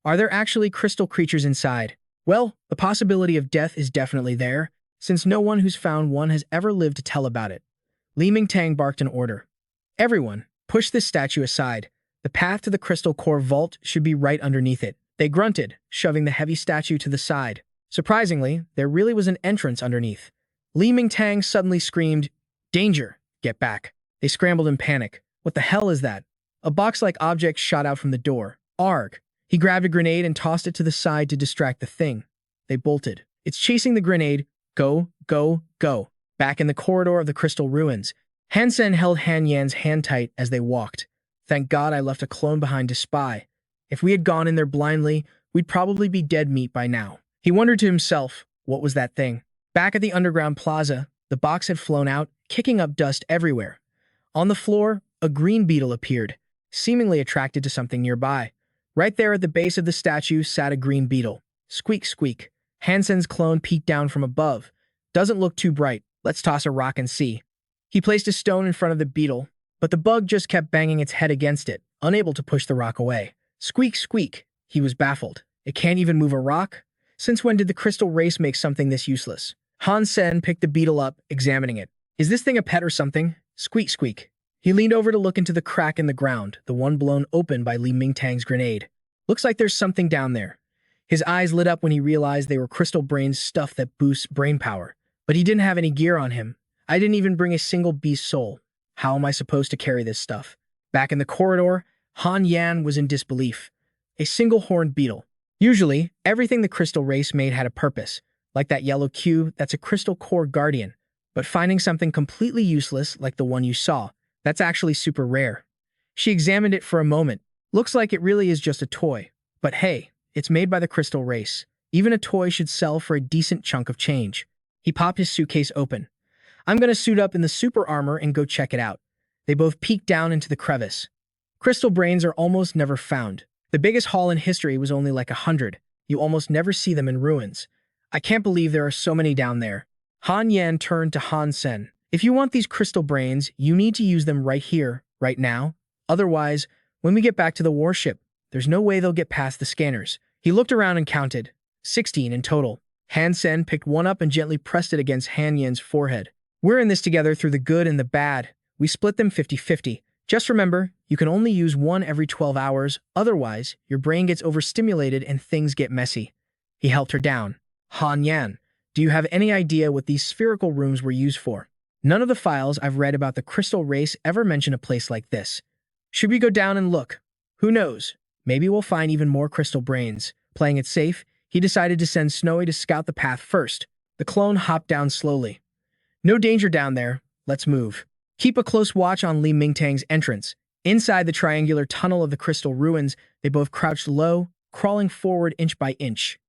Are there actually crystal creatures inside? Well, the possibility of death is definitely there, since no one who's found one has ever lived to tell about it. Li Mingtang barked an order. Everyone, push this statue aside. The path to the crystal core vault should be right underneath it. They grunted, shoving the heavy statue to the side. Surprisingly, there really was an entrance underneath. Li Mingtang suddenly screamed, Danger! Get back! They scrambled in panic. What the hell is that? A box-like object shot out from the door. Arg. He grabbed a grenade and tossed it to the side to distract the thing. They bolted. It's chasing the grenade. Go, go, go. Back in the corridor of the crystal ruins, Han Sen held Han Yan's hand tight as they walked. Thank God I left a clone behind to spy. If we had gone in there blindly, we'd probably be dead meat by now. He wondered to himself, what was that thing? Back at the underground plaza, the box had flown out, kicking up dust everywhere. On the floor, a green beetle appeared, seemingly attracted to something nearby. Right there at the base of the statue sat a green beetle. Squeak, squeak. Han Sen's clone peeked down from above. Doesn't look too bright. Let's toss a rock and see. He placed a stone in front of the beetle, but the bug just kept banging its head against it, unable to push the rock away. Squeak, squeak. He was baffled. It can't even move a rock? Since when did the crystal race make something this useless? Han Sen picked the beetle up, examining it. Is this thing a pet or something? Squeak, squeak. He leaned over to look into the crack in the ground, the one blown open by Li Mingtang's grenade. Looks like there's something down there. His eyes lit up when he realized they were crystal brains stuff that boosts brain power. But he didn't have any gear on him. I didn't even bring a single beast soul. How am I supposed to carry this stuff? Back in the corridor, Han Yan was in disbelief. A single-horned beetle. Usually, everything the crystal race made had a purpose, like that yellow cube that's a crystal core guardian. But finding something completely useless like the one you saw, that's actually super rare. She examined it for a moment. Looks like it really is just a toy. But hey, it's made by the crystal race. Even a toy should sell for a decent chunk of change. He popped his suitcase open. I'm gonna suit up in the super armor and go check it out. They both peeked down into the crevice. Crystal brains are almost never found. The biggest haul in history was only like 100. You almost never see them in ruins. I can't believe there are so many down there. Han Yan turned to Han Sen. If you want these crystal brains, you need to use them right here, right now. Otherwise, when we get back to the warship, there's no way they'll get past the scanners. He looked around and counted. 16 in total. Han Sen picked one up and gently pressed it against Han Yan's forehead. We're in this together through the good and the bad. We split them 50-50. Just remember, you can only use one every 12 hours. Otherwise, your brain gets overstimulated and things get messy. He helped her down. Han Yan, do you have any idea what these spherical rooms were used for? None of the files I've read about the crystal race ever mention a place like this. Should we go down and look? Who knows? Maybe we'll find even more crystal brains. Playing it safe, he decided to send Snowy to scout the path first. The clone hopped down slowly. No danger down there. Let's move. Keep a close watch on Li Mingtang's entrance. Inside the triangular tunnel of the crystal ruins, they both crouched low, crawling forward inch by inch.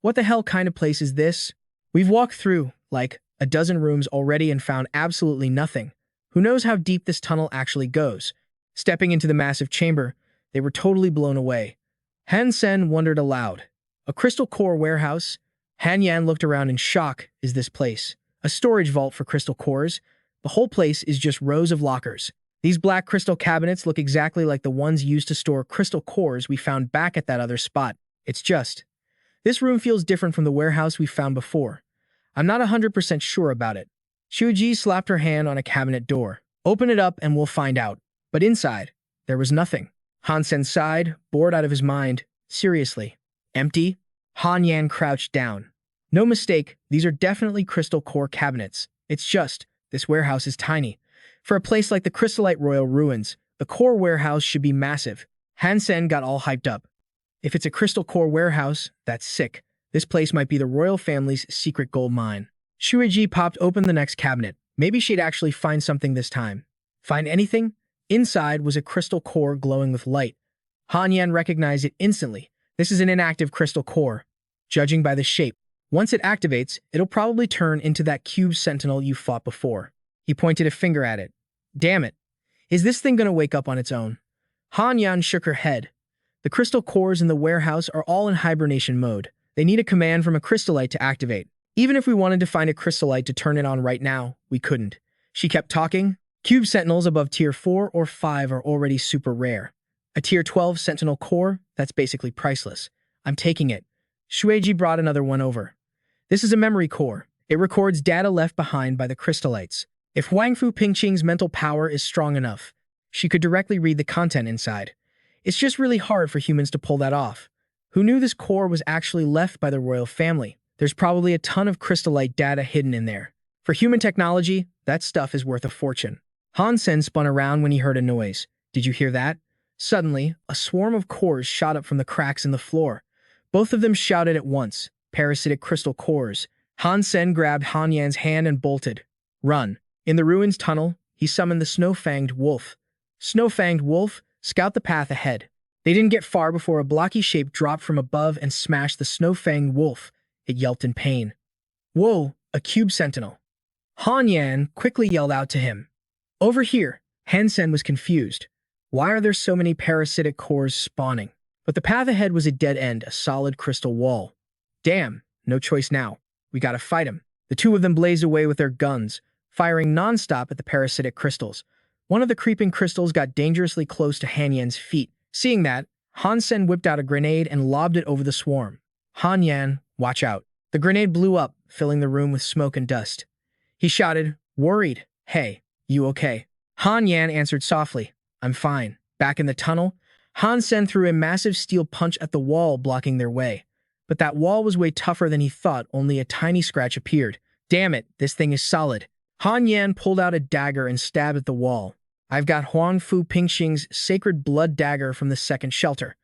What the hell kind of place is this? We've walked through, like, a dozen rooms already and found absolutely nothing. Who knows how deep this tunnel actually goes? Stepping into the massive chamber, they were totally blown away. Han Sen wondered aloud. A crystal core warehouse? Han Yan looked around in shock. Is this place a storage vault for crystal cores? The whole place is just rows of lockers. These black crystal cabinets look exactly like the ones used to store crystal cores we found back at that other spot. It's just, this room feels different from the warehouse we found before. I'm not 100% sure about it. Shuji slapped her hand on a cabinet door. Open it up and we'll find out. But inside, there was nothing. Han Sen sighed, bored out of his mind. Seriously. Empty? Han Yan crouched down. No mistake, these are definitely crystal core cabinets. It's just, this warehouse is tiny. For a place like the Crystallite Royal Ruins, the core warehouse should be massive. Han Sen got all hyped up. If it's a crystal core warehouse, that's sick. This place might be the royal family's secret gold mine. Shuiji popped open the next cabinet. Maybe she'd actually find something this time. Find anything? Inside was a crystal core glowing with light. Han Yan recognized it instantly. This is an inactive crystal core. Judging by the shape, once it activates, it'll probably turn into that cube sentinel you fought before. He pointed a finger at it. Damn it. Is this thing gonna wake up on its own? Han Yan shook her head. The crystal cores in the warehouse are all in hibernation mode. They need a command from a crystallite to activate. Even if we wanted to find a crystallite to turn it on right now, we couldn't. She kept talking. Cube sentinels above tier 4 or 5 are already super rare. A tier 12 sentinel core, that's basically priceless. I'm taking it. Shueiji brought another one over. This is a memory core. It records data left behind by the crystallites. If Wangfu Pingqing's mental power is strong enough, she could directly read the content inside. It's just really hard for humans to pull that off. Who knew this core was actually left by the royal family? There's probably a ton of crystallite data hidden in there. For human technology, that stuff is worth a fortune. Han Sen spun around when he heard a noise. Did you hear that? Suddenly, a swarm of cores shot up from the cracks in the floor. Both of them shouted at once, parasitic crystal cores. Han Sen grabbed Han Yan's hand and bolted. Run. In the ruins tunnel, he summoned the snow-fanged wolf. Snow-fanged wolf, scout the path ahead. They didn't get far before a blocky shape dropped from above and smashed the snow-fanged wolf. It yelped in pain. Whoa, a cube sentinel. Han Yan quickly yelled out to him. Over here. Han Sen was confused. Why are there so many parasitic cores spawning? But the path ahead was a dead end, a solid crystal wall. Damn, no choice now. We gotta fight him. The two of them blazed away with their guns, firing non-stop at the parasitic crystals. One of the creeping crystals got dangerously close to Han Yan's feet. Seeing that, Han Sen whipped out a grenade and lobbed it over the swarm. Han Yan, watch out. The grenade blew up, filling the room with smoke and dust. He shouted, worried, hey, you okay? Han Yan answered softly, I'm fine. Back in the tunnel, Han Sen threw a massive steel punch at the wall blocking their way. But that wall was way tougher than he thought, only a tiny scratch appeared. Damn it, this thing is solid. Han Yan pulled out a dagger and stabbed at the wall. I've got Huang Fu Pingxing's sacred blood dagger from the second shelter.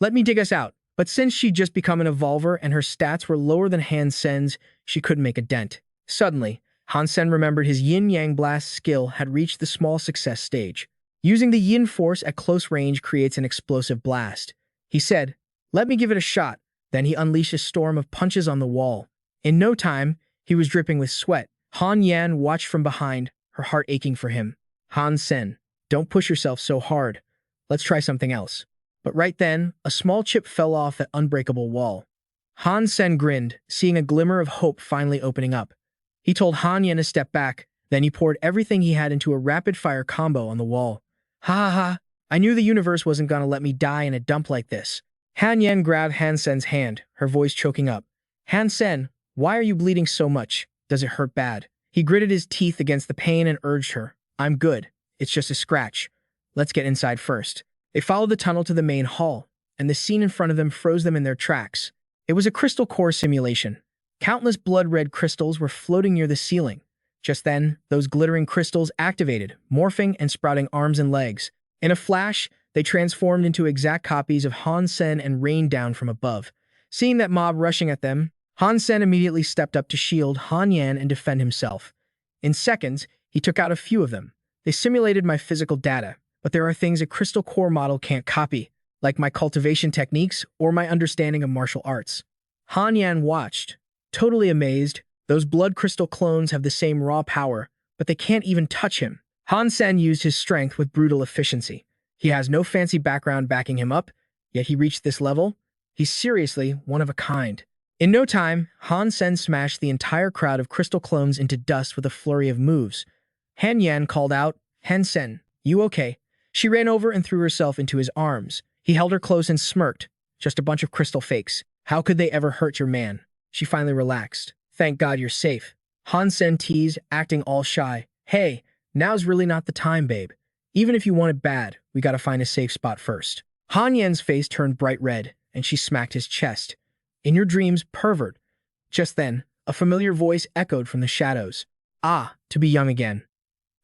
Let me dig us out. But since she'd just become an evolver and her stats were lower than Han Sen's, she couldn't make a dent. Suddenly, Han Sen remembered his yin-yang blast skill had reached the small success stage. Using the yin force at close range creates an explosive blast. He said, let me give it a shot. Then he unleashed a storm of punches on the wall. In no time, he was dripping with sweat. Han Yan watched from behind, her heart aching for him. Han Sen, don't push yourself so hard. Let's try something else. But right then, a small chip fell off that unbreakable wall. Han Sen grinned, seeing a glimmer of hope finally opening up. He told Han Yan to step back, then he poured everything he had into a rapid-fire combo on the wall. Ha ha ha, I knew the universe wasn't gonna let me die in a dump like this. Han Yan grabbed Han Sen's hand, her voice choking up. Han Sen, why are you bleeding so much? Does it hurt bad? He gritted his teeth against the pain and urged her. I'm good. It's just a scratch. Let's get inside first. They followed the tunnel to the main hall, and the scene in front of them froze them in their tracks. It was a crystal core simulation. Countless blood-red crystals were floating near the ceiling. Just then, those glittering crystals activated, morphing and sprouting arms and legs. In a flash, they transformed into exact copies of Han Sen and rained down from above. Seeing that mob rushing at them, Han Sen immediately stepped up to shield Han Yan and defend himself. In seconds, he took out a few of them. They simulated my physical data, but there are things a crystal core model can't copy, like my cultivation techniques or my understanding of martial arts. Han Yan watched, totally amazed. Those blood crystal clones have the same raw power, but they can't even touch him. Han Sen used his strength with brutal efficiency. He has no fancy background backing him up, yet he reached this level. He's seriously one of a kind. In no time, Han Sen smashed the entire crowd of crystal clones into dust with a flurry of moves. Han Yan called out, Han Sen, you okay? She ran over and threw herself into his arms. He held her close and smirked. Just a bunch of crystal fakes. How could they ever hurt your man? She finally relaxed. Thank God you're safe. Han Sen teased, acting all shy. Hey, now's really not the time, babe. Even if you want it bad, we gotta find a safe spot first. Han Yan's face turned bright red, and she smacked his chest. In your dreams, pervert. Just then, a familiar voice echoed from the shadows. Ah, to be young again.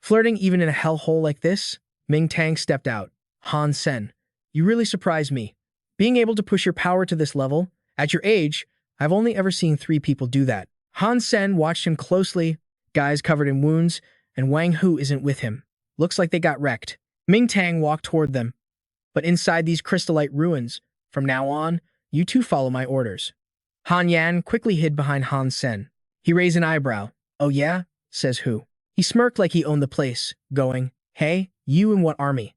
Flirting even in a hellhole like this? Ming Tang stepped out. Han Sen, you really surprised me. Being able to push your power to this level, at your age, I've only ever seen 3 people do that. Han Sen watched him closely, guys covered in wounds, and Wang Hu isn't with him. Looks like they got wrecked. Ming Tang walked toward them. But inside these crystallite ruins, from now on, you two follow my orders. Han Yan quickly hid behind Han Sen. He raised an eyebrow. Oh yeah? Says who? He smirked like he owned the place, going, hey, you and what army?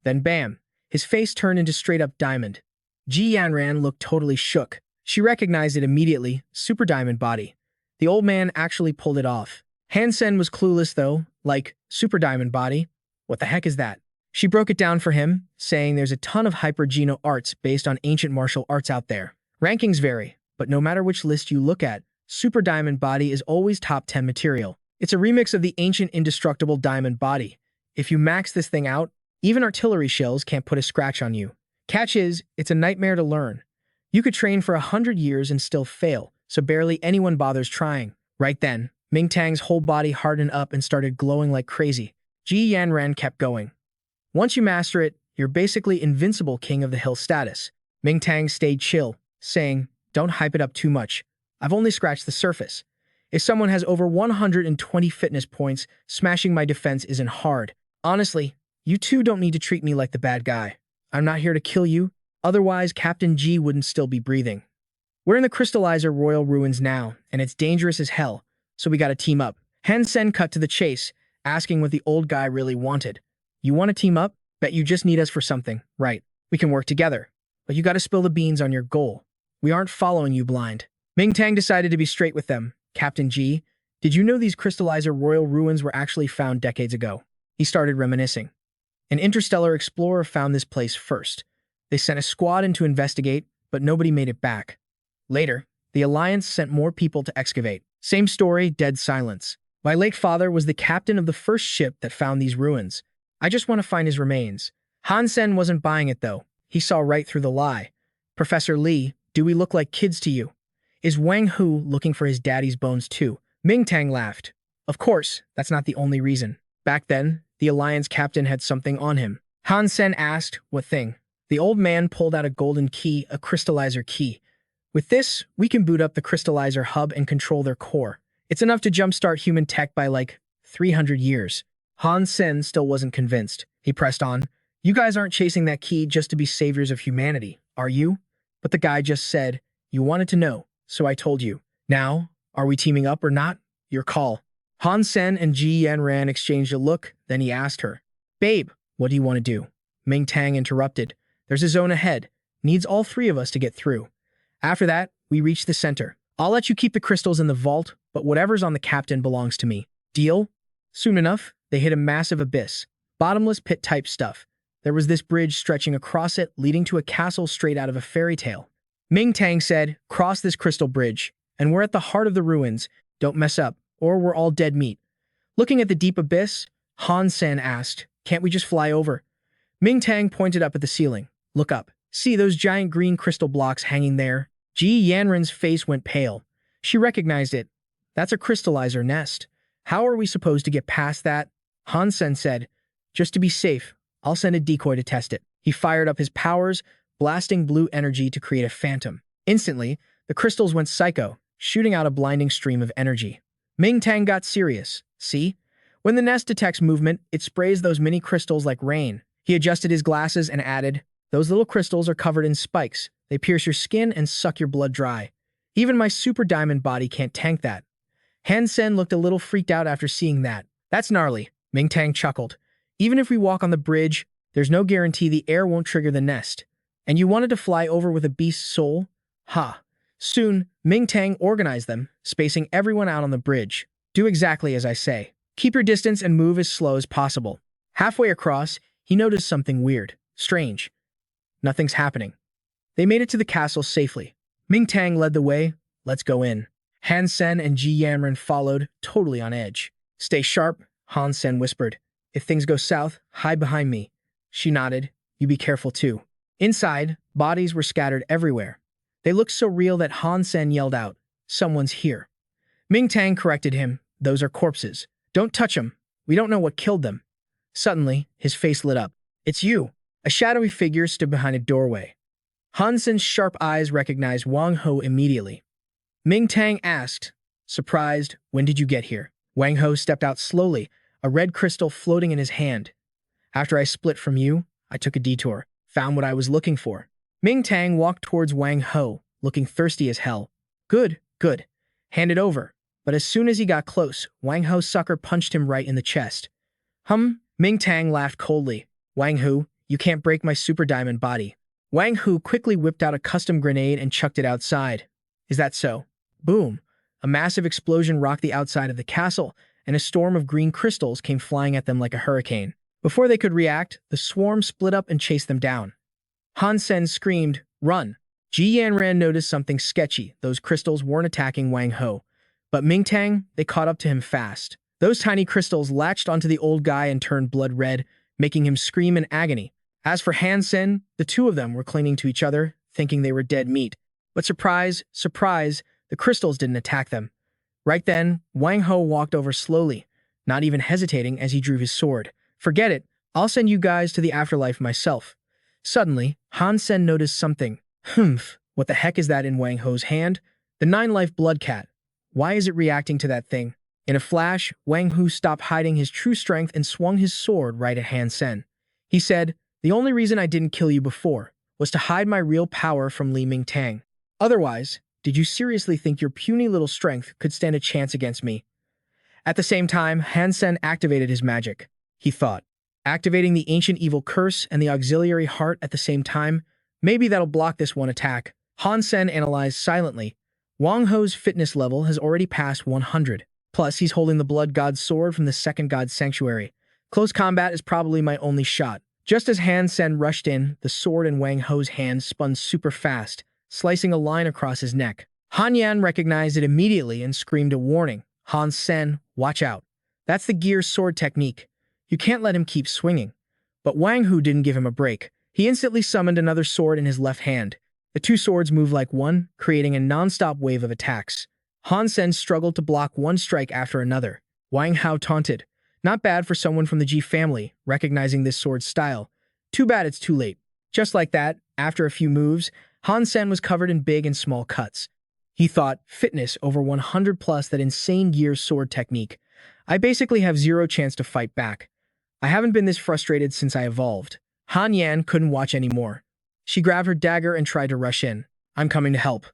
Then bam, his face turned into straight-up diamond. Ji Yanran looked totally shook. She recognized it immediately, super diamond body. The old man actually pulled it off. Han Sen was clueless though, like, super diamond body? What the heck is that? She broke it down for him, saying there's a ton of hyper-geno arts based on ancient martial arts out there. Rankings vary, but no matter which list you look at, super diamond body is always top 10 material. It's a remix of the ancient indestructible diamond body. If you max this thing out, even artillery shells can't put a scratch on you. Catch is, it's a nightmare to learn. You could train for 100 years and still fail, so barely anyone bothers trying. Right then, Ming Tang's whole body hardened up and started glowing like crazy. Ji Yanran kept going. Once you master it, you're basically invincible king of the hill status. Ming Tang stayed chill, saying, "Don't hype it up too much. I've only scratched the surface. If someone has over 120 fitness points, smashing my defense isn't hard. Honestly, you two don't need to treat me like the bad guy. I'm not here to kill you, otherwise Captain G wouldn't still be breathing. We're in the Crystallizer Royal Ruins now, and it's dangerous as hell, so we gotta team up." Han Sen cut to the chase, asking what the old guy really wanted. "You want to team up? Bet you just need us for something, right? We can work together. But you gotta spill the beans on your goal. We aren't following you blind." Ming Tang decided to be straight with them. "Captain G, did you know these Crystallizer Royal Ruins were actually found decades ago?" He started reminiscing. "An interstellar explorer found this place first. They sent a squad in to investigate, but nobody made it back. Later, the Alliance sent more people to excavate. Same story, dead silence. My late father was the captain of the first ship that found these ruins. I just want to find his remains." Han Sen wasn't buying it though. He saw right through the lie. "Professor Lee, do we look like kids to you? Is Wang Hu looking for his daddy's bones too?" Ming Tang laughed. "Of course, that's not the only reason. Back then, the Alliance captain had something on him." Han Sen asked, "What thing?" The old man pulled out a golden key, a crystallizer key. "With this, we can boot up the crystallizer hub and control their core. It's enough to jumpstart human tech by like 300 years. Han Sen still wasn't convinced. He pressed on. "You guys aren't chasing that key just to be saviors of humanity, are you?" But the guy just said, "You wanted to know, so I told you. Now, are we teaming up or not? Your call." Han Sen and Ji Yanran exchanged a look, then he asked her, "Babe, what do you want to do?" Ming Tang interrupted. "There's a zone ahead. Needs all three of us to get through. After that, we reach the center. I'll let you keep the crystals in the vault, but whatever's on the captain belongs to me. Deal?" Soon enough, they hit a massive abyss. Bottomless pit type stuff. There was this bridge stretching across it, leading to a castle straight out of a fairy tale. Ming Tang said, "Cross this crystal bridge, and we're at the heart of the ruins. Don't mess up, or we're all dead meat." Looking at the deep abyss, Han Sen asked, "Can't we just fly over?" Ming Tang pointed up at the ceiling. "Look up. See those giant green crystal blocks hanging there?" Ji Yanran's face went pale. She recognized it. "That's a crystallizer nest. How are we supposed to get past that?" Han Sen said, "Just to be safe, I'll send a decoy to test it." He fired up his powers, blasting blue energy to create a phantom. Instantly, the crystals went psycho, shooting out a blinding stream of energy. Ming Tang got serious. "See? When the nest detects movement, it sprays those mini crystals like rain." He adjusted his glasses and added, "Those little crystals are covered in spikes. They pierce your skin and suck your blood dry. Even my super diamond body can't tank that." Han Sen looked a little freaked out after seeing that. "That's gnarly," Ming Tang chuckled. "Even if we walk on the bridge, there's no guarantee the air won't trigger the nest. And you wanted to fly over with a beast's soul? Ha." Soon, Ming Tang organized them, spacing everyone out on the bridge. "Do exactly as I say. Keep your distance and move as slow as possible." Halfway across, he noticed something weird, strange. Nothing's happening. They made it to the castle safely. Ming Tang led the way. "Let's go in." Han Sen and Ji Yanran followed, totally on edge. "Stay sharp," Han Sen whispered. "If things go south, hide behind me." She nodded. "You be careful too." Inside, bodies were scattered everywhere. They looked so real that Han Sen yelled out, "Someone's here." Ming Tang corrected him. "Those are corpses. Don't touch them. We don't know what killed them." Suddenly, his face lit up. "It's you." A shadowy figure stood behind a doorway. Han Sen's sharp eyes recognized Wang Ho immediately. Ming Tang asked, surprised, "When did you get here?" Wang Ho stepped out slowly, a red crystal floating in his hand. "After I split from you, I took a detour, found what I was looking for." Ming Tang walked towards Wang Ho, looking thirsty as hell. "Good, good. Hand it over." But as soon as he got close, Wang Ho sucker punched him right in the chest. Ming Tang laughed coldly. "Wang Hu, you can't break my super diamond body." Wang Hu quickly whipped out a custom grenade and chucked it outside. "Is that so?" Boom! A massive explosion rocked the outside of the castle, and a storm of green crystals came flying at them like a hurricane. Before they could react, the swarm split up and chased them down. Han Sen screamed, "Run!" Ji Yanran noticed something sketchy. Those crystals weren't attacking Wang Ho. But Ming Tang, they caught up to him fast. Those tiny crystals latched onto the old guy and turned blood red, making him scream in agony. As for Han Sen, the two of them were clinging to each other, thinking they were dead meat. But surprise, surprise, the crystals didn't attack them. Right then, Wang Ho walked over slowly, not even hesitating as he drew his sword. "Forget it. I'll send you guys to the afterlife myself. Suddenly, Han Sen noticed something. Humph, what the heck is that in Wang Ho's hand? The nine-life blood cat. Why is it reacting to that thing? In a flash, Wang Hu stopped hiding his true strength and swung his sword right at Han Sen. He said, "The only reason I didn't kill you before was to hide my real power from Li Mingtang. Otherwise, did you seriously think your puny little strength could stand a chance against me?" At the same time, Han Sen activated his magic. He thought, activating the ancient evil curse and the auxiliary heart at the same time, maybe that'll block this one attack. Han Sen analyzed silently. Wang Ho's fitness level has already passed 100. Plus, he's holding the blood god's sword from the second god's sanctuary. Close combat is probably my only shot. Just as Han Sen rushed in, the sword in Wang Ho's hand spun super fast, slicing a line across his neck. Han Yan recognized it immediately and screamed a warning. Han Sen, watch out. That's the gear sword technique. You can't let him keep swinging. But Wang Hu didn't give him a break. He instantly summoned another sword in his left hand. The two swords moved like one, creating a non-stop wave of attacks. Han Sen struggled to block one strike after another. Wang Hao taunted. Not bad for someone from the Ji family, recognizing this sword's style. Too bad it's too late. Just like that, after a few moves, Han Sen was covered in big and small cuts. He thought, fitness over 100 plus that insane gear sword technique. I basically have zero chance to fight back. I haven't been this frustrated since I evolved. Han Yan couldn't watch anymore. She grabbed her dagger and tried to rush in. I'm coming to help.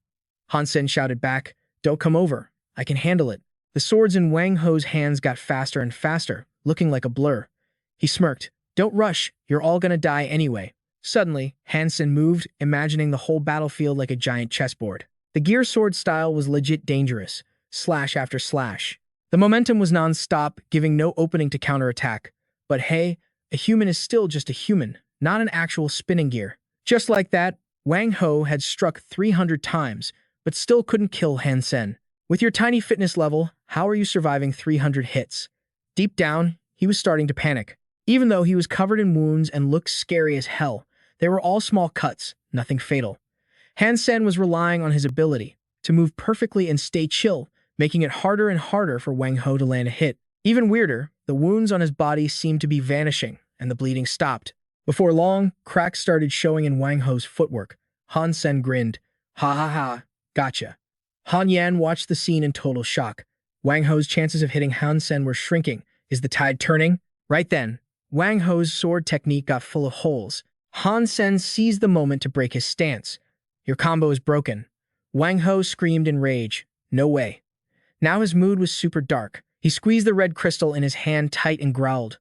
Han Sen shouted back, don't come over. I can handle it. The swords in Wang Ho's hands got faster and faster, looking like a blur. He smirked. Don't rush. You're all gonna die anyway. Suddenly, Han Sen moved, imagining the whole battlefield like a giant chessboard. The gear sword style was legit dangerous. Slash after slash. The momentum was non-stop, giving no opening to counterattack. But hey, a human is still just a human, not an actual spinning gear. Just like that, Wang Ho had struck 300 times, but still couldn't kill Han Sen. With your tiny fitness level, how are you surviving 300 hits? Deep down, he was starting to panic. Even though he was covered in wounds and looked scary as hell, they were all small cuts, nothing fatal. Han Sen was relying on his ability to move perfectly and stay chill, making it harder and harder for Wang Ho to land a hit. Even weirder, the wounds on his body seemed to be vanishing, and the bleeding stopped. Before long, cracks started showing in Wang Ho's footwork. Han Sen grinned. Ha ha ha, gotcha. Han Yan watched the scene in total shock. Wang Ho's chances of hitting Han Sen were shrinking. Is the tide turning? Right then, Wang Ho's sword technique got full of holes. Han Sen seized the moment to break his stance. Your combo is broken. Wang Ho screamed in rage. No way. Now his mood was super dark. He squeezed the red crystal in his hand tight and growled.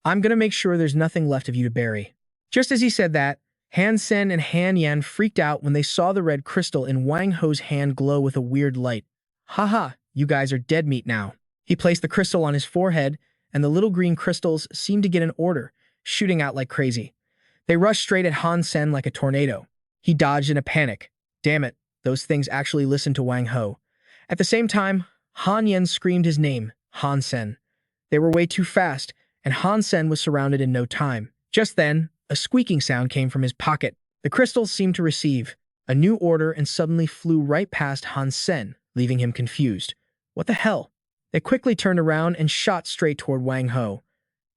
I'm gonna make sure there's nothing left of you to bury. Just as he said that, Han Sen and Han Yan freaked out when they saw the red crystal in Wang Ho's hand glow with a weird light. Haha, you guys are dead meat now. He placed the crystal on his forehead, and the little green crystals seemed to get an order, shooting out like crazy. They rushed straight at Han Sen like a tornado. He dodged in a panic. Damn it, those things actually listened to Wang Ho. At the same time, Han Yan screamed his name, Han Sen. They were way too fast, and Han Sen was surrounded in no time. Just then, a squeaking sound came from his pocket. The crystals seemed to receive a new order and suddenly flew right past Han Sen, leaving him confused. What the hell? They quickly turned around and shot straight toward Wang Ho.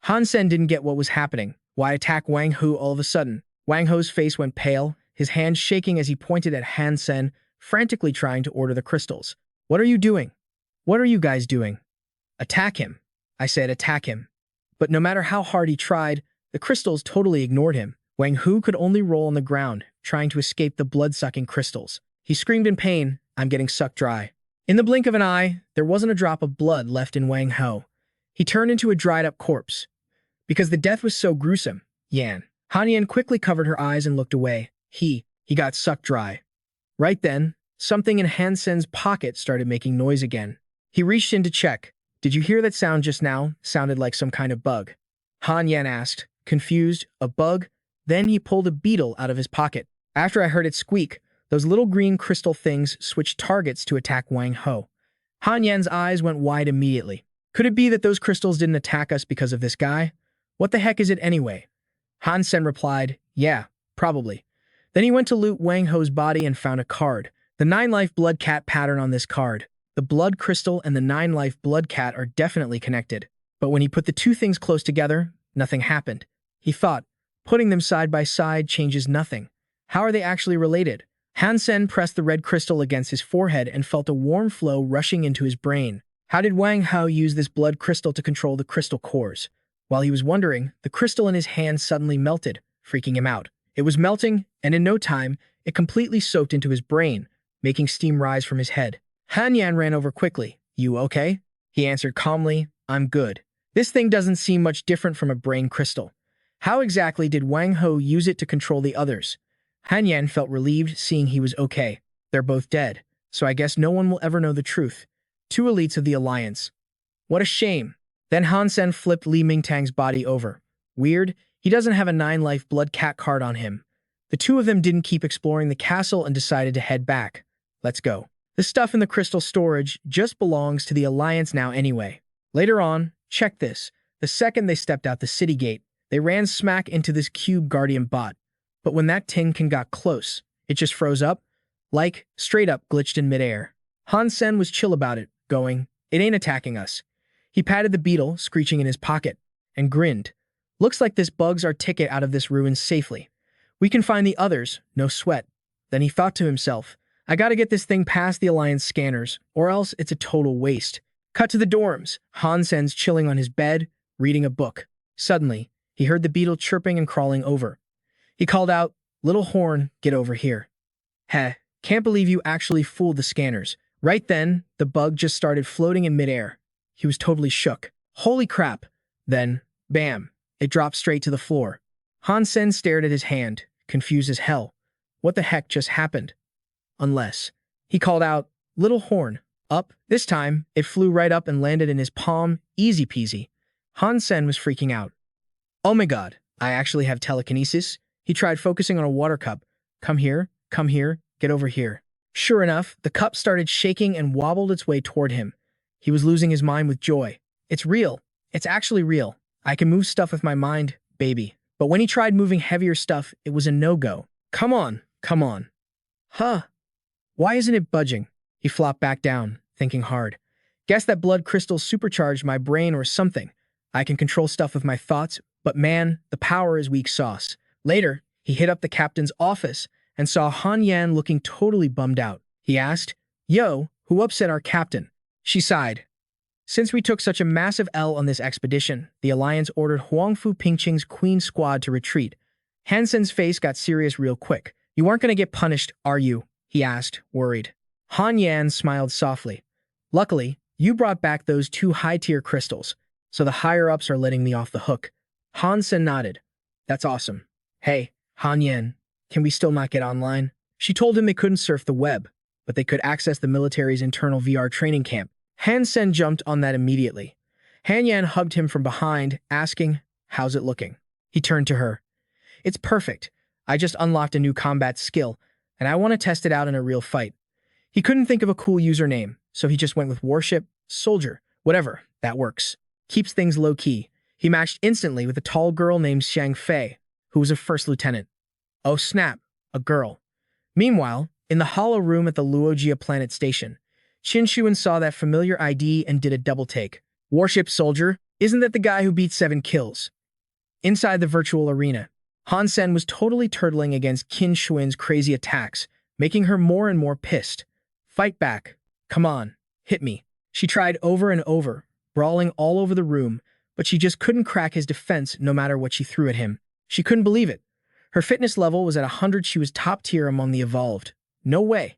Han Sen didn't get what was happening. Why attack Wang Ho all of a sudden? Wang Ho's face went pale, his hands shaking as he pointed at Han Sen, frantically trying to order the crystals. What are you doing? What are you guys doing? Attack him. I said attack him. But no matter how hard he tried, the crystals totally ignored him. Wang Hu could only roll on the ground, trying to escape the blood-sucking crystals. He screamed in pain, I'm getting sucked dry. In the blink of an eye, there wasn't a drop of blood left in Wang Ho. He turned into a dried-up corpse. Because the death was so gruesome, Han Yan quickly covered her eyes and looked away. He got sucked dry. Right then, something in Han Sen's pocket started making noise again. He reached in to check. Did you hear that sound just now? Sounded like some kind of bug. Han Yan asked, confused, a bug? Then he pulled a beetle out of his pocket. After I heard it squeak, those little green crystal things switched targets to attack Wang Ho. Han Yan's eyes went wide immediately. Could it be that those crystals didn't attack us because of this guy? What the heck is it anyway? Han Sen replied, yeah, probably. Then he went to loot Wang Ho's body and found a card. The 9-life blood cat pattern on this card. The blood crystal and the 9-life blood cat are definitely connected. But when he put the two things close together, nothing happened. he thought. Putting them side by side changes nothing. How are they actually related? Han Sen pressed the red crystal against his forehead and felt a warm flow rushing into his brain. How did Wang Hao use this blood crystal to control the crystal cores? While he was wondering, the crystal in his hand suddenly melted, freaking him out. It was melting, and in no time, it completely soaked into his brain, making steam rise from his head. Han Yan ran over quickly. "You okay?" He answered calmly, "I'm good." This thing doesn't seem much different from a brain crystal. How exactly did Wang Ho use it to control the others? Han Yan felt relieved seeing he was okay. They're both dead, so I guess no one will ever know the truth. Two elites of the Alliance. What a shame. Then Han Sen flipped Li Mingtang's body over. Weird, he doesn't have a 9-life blood cat card on him. The two of them didn't keep exploring the castle and decided to head back. Let's go. The stuff in the crystal storage just belongs to the Alliance now anyway. Later on, check this. The second they stepped out the city gate, they ran smack into this cube guardian bot. But when that tinkin got close, it just froze up, like, straight up glitched in midair. Han Sen was chill about it, going, "It ain't attacking us." He patted the beetle, screeching in his pocket, and grinned. "Looks like this bug's our ticket out of this ruin safely. We can find the others, no sweat." Then he thought to himself, "I gotta get this thing past the Alliance scanners, or else it's a total waste." Cut to the dorms. Han Sen's chilling on his bed, reading a book. Suddenly, he heard the beetle chirping and crawling over. He called out, "Little horn, get over here." Heh, can't believe you actually fooled the scanners. Right then, the bug just started floating in midair. He was totally shook. Holy crap. Then, bam, it dropped straight to the floor. Han Sen stared at his hand, confused as hell. What the heck just happened? Unless. He called out, "Little horn, up." This time, it flew right up and landed in his palm, easy peasy. Han Sen was freaking out. "Oh my god, I actually have telekinesis?" He tried focusing on a water cup. Come here, get over here." Sure enough, the cup started shaking and wobbled its way toward him. He was losing his mind with joy. It's real. It's actually real. I can move stuff with my mind, baby. But when he tried moving heavier stuff, it was a no-go. Come on. Huh. Why isn't it budging? He flopped back down, thinking hard. Guess that blood crystal supercharged my brain or something. I can control stuff with my thoughts, but man, the power is weak sauce. Later, he hit up the captain's office and saw Han Yan looking totally bummed out. He asked, "Yo, who upset our captain?" She sighed. "Since we took such a massive L on this expedition, the Alliance ordered Huangfu Pingqing's Queen Squad to retreat." Han Sen's face got serious real quick. "You aren't going to get punished, are you?" he asked, worried. Han Yan smiled softly. "Luckily, you brought back those 2 high-tier crystals, so the higher-ups are letting me off the hook." Han Sen nodded. "That's awesome. Hey, Han Yan, can we still not get online?" She told him they couldn't surf the web, but they could access the military's internal VR training camp. Han Sen jumped on that immediately. Han Yan hugged him from behind, asking, "How's it looking?" He turned to her. "It's perfect. I just unlocked a new combat skill, and I want to test it out in a real fight." He couldn't think of a cool username, so he just went with Warship, Soldier, whatever, that works. Keeps things low-key. He matched instantly with a tall girl named Xiang Fei, who was a first lieutenant. Oh snap, a girl. Meanwhile, in the hollow room at the Luogia planet station, Qin Shuan saw that familiar ID and did a double take. "Warship Soldier, isn't that the guy who beat 7 kills?" Inside the virtual arena, Han Sen was totally turtling against Qin Shuan's crazy attacks, making her more and more pissed. "Fight back. Come on, hit me." She tried over and over, brawling all over the room, but she just couldn't crack his defense no matter what she threw at him. She couldn't believe it. Her fitness level was at 100. She was top tier among the evolved. No way.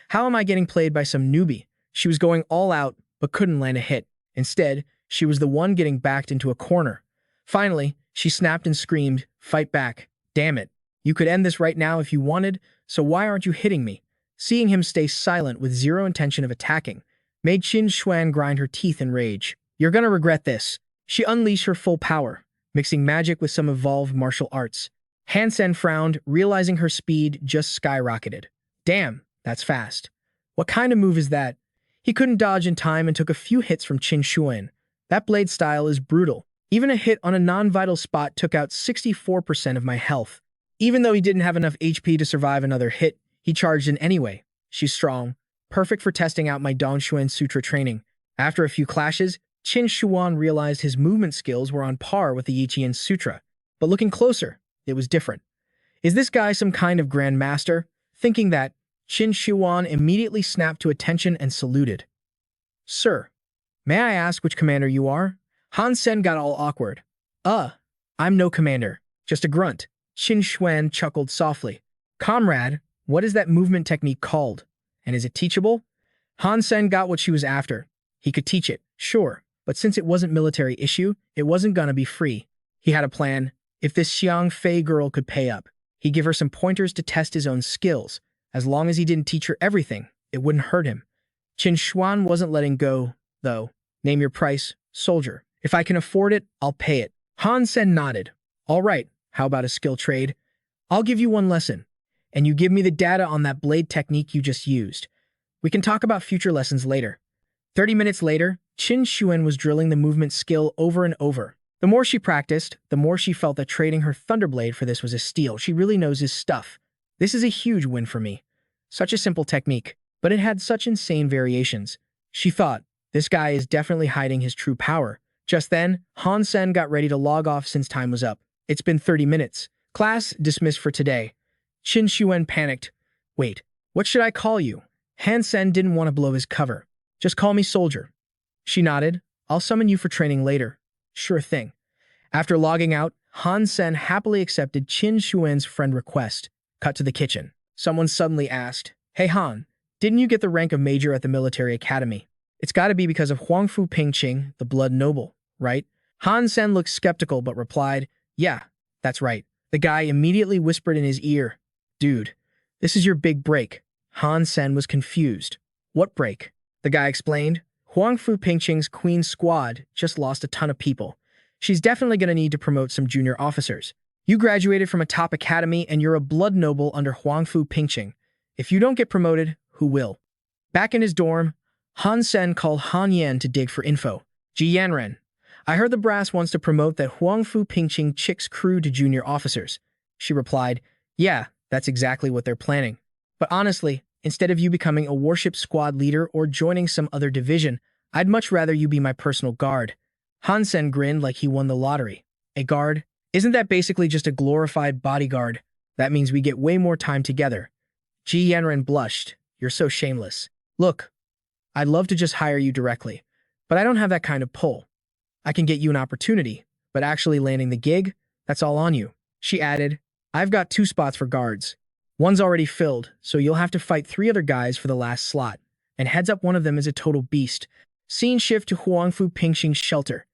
How am I getting played by some newbie? She was going all out, but couldn't land a hit. Instead, she was the one getting backed into a corner. Finally, she snapped and screamed, "Fight back. Damn it. You could end this right now if you wanted, so why aren't you hitting me?" Seeing him stay silent with zero intention of attacking made Qin Shuan grind her teeth in rage. "You're gonna regret this." She unleashed her full power, mixing magic with some evolved martial arts. Han Sen frowned, realizing her speed just skyrocketed. Damn, that's fast. What kind of move is that? He couldn't dodge in time and took a few hits from Qin Shuan. That blade style is brutal. Even a hit on a non-vital spot took out 64% of my health. Even though he didn't have enough HP to survive another hit, he charged in anyway. She's strong, perfect for testing out my Dongshuan Sutra training. After a few clashes, Qin Shuan realized his movement skills were on par with the Yiqian Sutra. But looking closer, it was different. Is this guy some kind of grandmaster? Thinking that, Qin Shuan immediately snapped to attention and saluted. Sir, may I ask which commander you are? Han Sen got all awkward. I'm no commander, just a grunt. Qin Shuan chuckled softly. Comrade, what is that movement technique called? And is it teachable? Han Sen got what she was after. He could teach it, sure, but since it wasn't military issue, it wasn't gonna be free. He had a plan. If this Xiang Fei girl could pay up, he'd give her some pointers to test his own skills. As long as he didn't teach her everything, it wouldn't hurt him. Qin Shuan wasn't letting go, though. Name your price, soldier. If I can afford it, I'll pay it. Han Sen nodded. All right, how about a skill trade? I'll give you one lesson, and you give me the data on that blade technique you just used. We can talk about future lessons later. 30 minutes later, Qin Shuan was drilling the movement skill over and over. The more she practiced, the more she felt that trading her Thunderblade for this was a steal. She really knows his stuff. This is a huge win for me. Such a simple technique, but it had such insane variations. She thought, this guy is definitely hiding his true power. Just then, Han Sen got ready to log off since time was up. It's been 30 minutes. Class dismissed for today. Qin Shuan panicked. Wait, what should I call you? Han Sen didn't want to blow his cover. Just call me soldier. She nodded. I'll summon you for training later. Sure thing. After logging out, Han Sen happily accepted Qin Shuan's friend request. Cut to the kitchen. Someone suddenly asked, Hey Han, didn't you get the rank of major at the military academy? It's gotta be because of Huangfu Pingqing, the blood noble, right? Han Sen looked skeptical but replied, Yeah, that's right. The guy immediately whispered in his ear, Dude, this is your big break. Han Sen was confused. What break? The guy explained, Huangfu Pingqing's Queen Squad just lost a ton of people. She's definitely gonna need to promote some junior officers. You graduated from a top academy and you're a blood noble under Huangfu Pingqing. If you don't get promoted, who will? Back in his dorm, Han Sen called Han Yan to dig for info. Ji Yanren, I heard the brass wants to promote that Huangfu Pingqing chick's crew to junior officers. She replied, Yeah, that's exactly what they're planning. But honestly, instead of you becoming a warship squad leader or joining some other division, I'd much rather you be my personal guard. Han Sen grinned like he won the lottery. A guard? Isn't that basically just a glorified bodyguard? That means we get way more time together. Ji Yanren blushed. You're so shameless. Look, I'd love to just hire you directly, but I don't have that kind of pull. I can get you an opportunity, but actually landing the gig, that's all on you. She added, I've got 2 spots for guards. One's already filled, so you'll have to fight 3 other guys for the last slot. And heads up, one of them is a total beast. Scene shift to Huangfu Pingqing's shelter.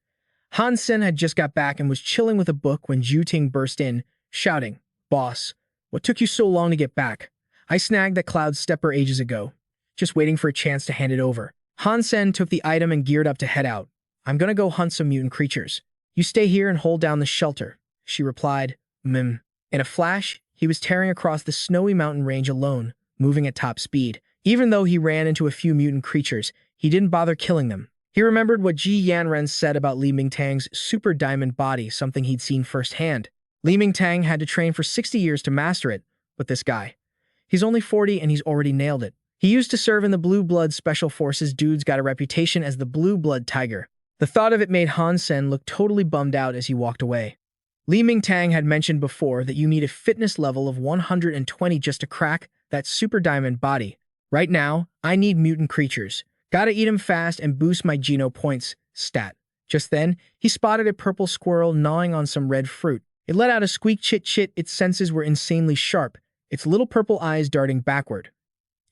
Han Sen had just got back and was chilling with a book when Zhu Ting burst in, shouting, Boss, what took you so long to get back? I snagged that Cloud Stepper ages ago, just waiting for a chance to hand it over. Han Sen took the item and geared up to head out. I'm gonna go hunt some mutant creatures. You stay here and hold down the shelter, she replied. In a flash, he was tearing across the snowy mountain range alone, moving at top speed. Even though he ran into a few mutant creatures, he didn't bother killing them. He remembered what Ji Yanren said about Li Mingtang's super diamond body, something he'd seen firsthand. Li Mingtang had to train for 60 years to master it, but this guy, he's only 40 and he's already nailed it. He used to serve in the Blue Blood Special Forces. Dude's got a reputation as the Blue Blood Tiger. The thought of it made Han Sen look totally bummed out as he walked away. Li Mingtang had mentioned before that you need a fitness level of 120 just to crack that super diamond body. Right now, I need mutant creatures. Gotta eat 'em fast and boost my Geno points stat. Just then, he spotted a purple squirrel gnawing on some red fruit. It let out a squeak chit-chit. Its senses were insanely sharp, its little purple eyes darting backward.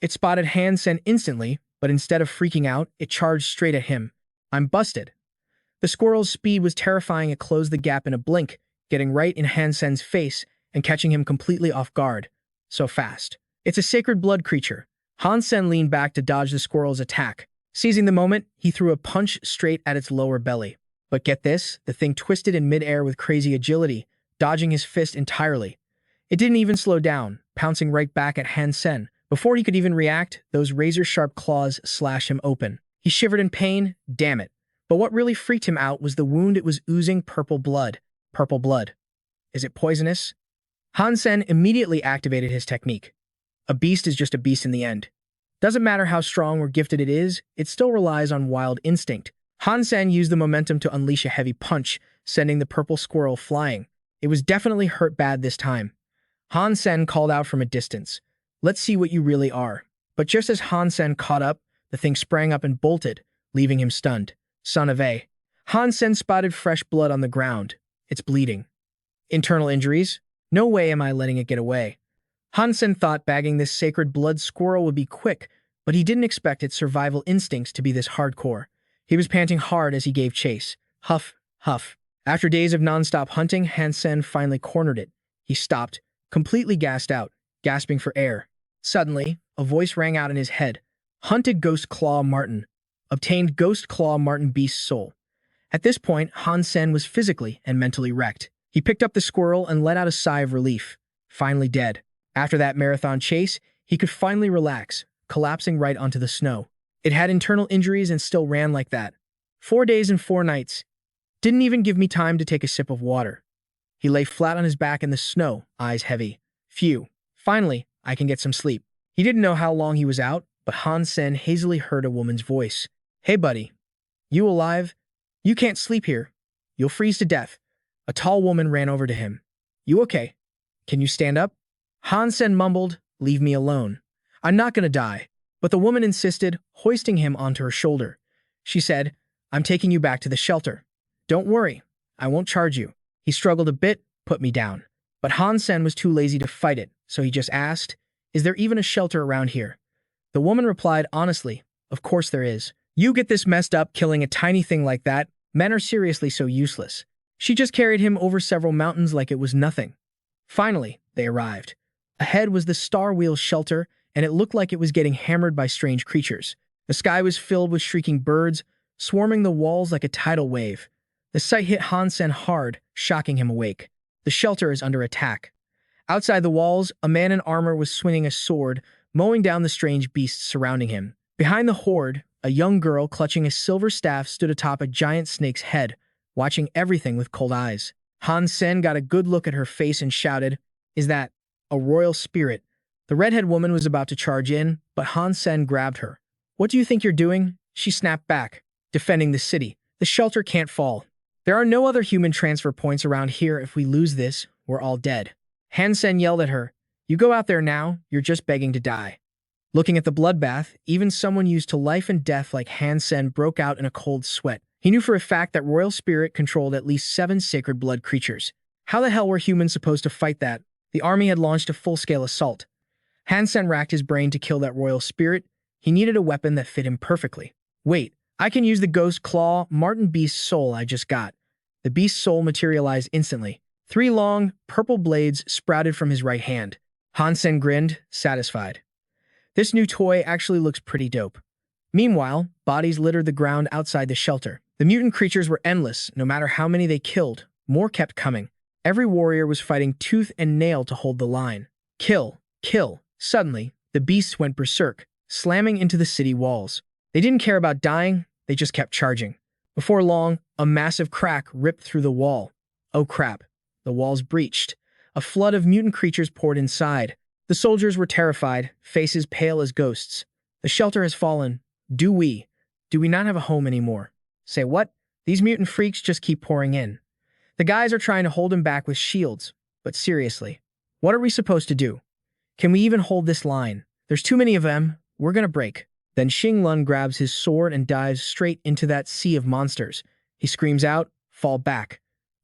It spotted Han Sen instantly, but instead of freaking out, it charged straight at him. I'm busted. The squirrel's speed was terrifying. It closed the gap in a blink, getting right in Han Sen's face and catching him completely off guard. So fast. It's a sacred blood creature. Han Sen leaned back to dodge the squirrel's attack. Seizing the moment, he threw a punch straight at its lower belly. But get this, the thing twisted in midair with crazy agility, dodging his fist entirely. It didn't even slow down, pouncing right back at Han Sen. Before he could even react, those razor-sharp claws slashed him open. He shivered in pain. Damn it. But what really freaked him out was the wound. It was oozing purple blood. Purple blood. Is it poisonous? Han Sen immediately activated his technique. A beast is just a beast in the end. Doesn't matter how strong or gifted it is, it still relies on wild instinct. Han Sen used the momentum to unleash a heavy punch, sending the purple squirrel flying. It was definitely hurt bad this time. Han Sen called out from a distance, "Let's see what you really are." But just as Han Sen caught up, the thing sprang up and bolted, leaving him stunned. Son of a. Han Sen spotted fresh blood on the ground. It's bleeding. Internal injuries? No way am I letting it get away. Han Sen thought bagging this sacred blood squirrel would be quick, but he didn't expect its survival instincts to be this hardcore. He was panting hard as he gave chase. Huff, huff. After days of nonstop hunting, Han Sen finally cornered it. He stopped, completely gassed out, gasping for air. Suddenly, a voice rang out in his head. Hunted Ghost Claw Martin. Obtained Ghost Claw Martin Beast's soul. At this point, Han Sen was physically and mentally wrecked. He picked up the squirrel and let out a sigh of relief. Finally dead. After that marathon chase, he could finally relax, collapsing right onto the snow. It had internal injuries and still ran like that. 4 days and 4 nights. Didn't even give me time to take a sip of water. He lay flat on his back in the snow, eyes heavy. Phew. Finally, I can get some sleep. He didn't know how long he was out, but Han Sen hazily heard a woman's voice. Hey buddy. You alive? You can't sleep here. You'll freeze to death. A tall woman ran over to him. You okay? Can you stand up? Han Sen mumbled, leave me alone. I'm not gonna die. But the woman insisted, hoisting him onto her shoulder. She said, I'm taking you back to the shelter. Don't worry, I won't charge you. He struggled a bit, put me down. But Han Sen was too lazy to fight it, so he just asked, is there even a shelter around here? The woman replied honestly, of course there is. You get this messed up killing a tiny thing like that. Men are seriously so useless. She just carried him over several mountains like it was nothing. Finally, they arrived. Ahead was the Star Wheel shelter, and it looked like it was getting hammered by strange creatures. The sky was filled with shrieking birds, swarming the walls like a tidal wave. The sight hit Han Sen hard, shocking him awake. The shelter is under attack. Outside the walls, a man in armor was swinging a sword, mowing down the strange beasts surrounding him. Behind the horde, a young girl clutching a silver staff stood atop a giant snake's head, watching everything with cold eyes. Han Sen got a good look at her face and shouted, is that a royal spirit? The redhead woman was about to charge in, but Han Sen grabbed her. What do you think you're doing? She snapped back. Defending the city. The shelter can't fall. There are no other human transfer points around here. If we lose this, we're all dead. Han Sen yelled at her. You go out there now, you're just begging to die. Looking at the bloodbath, even someone used to life and death like Han Sen broke out in a cold sweat. He knew for a fact that royal spirit controlled at least 7 sacred blood creatures. How the hell were humans supposed to fight that? The army had launched a full-scale assault. Han Sen racked his brain to kill that royal spirit. He needed a weapon that fit him perfectly. Wait, I can use the Ghost Claw Martin Beast's soul I just got. The beast's soul materialized instantly. 3 long, purple blades sprouted from his right hand. Han Sen grinned, satisfied. This new toy actually looks pretty dope. Meanwhile, bodies littered the ground outside the shelter. The mutant creatures were endless. No matter how many they killed, more kept coming. Every warrior was fighting tooth and nail to hold the line. Kill, kill. Suddenly, the beasts went berserk, slamming into the city walls. They didn't care about dying, they just kept charging. Before long, a massive crack ripped through the wall. Oh crap, the walls breached. A flood of mutant creatures poured inside. The soldiers were terrified, faces pale as ghosts. The shelter has fallen. Do we not have a home anymore? Say what? These mutant freaks just keep pouring in. The guys are trying to hold him back with shields. But seriously, what are we supposed to do? Can we even hold this line? There's too many of them. We're gonna break. Then Xing Lun grabs his sword and dives straight into that sea of monsters. He screams out, fall back.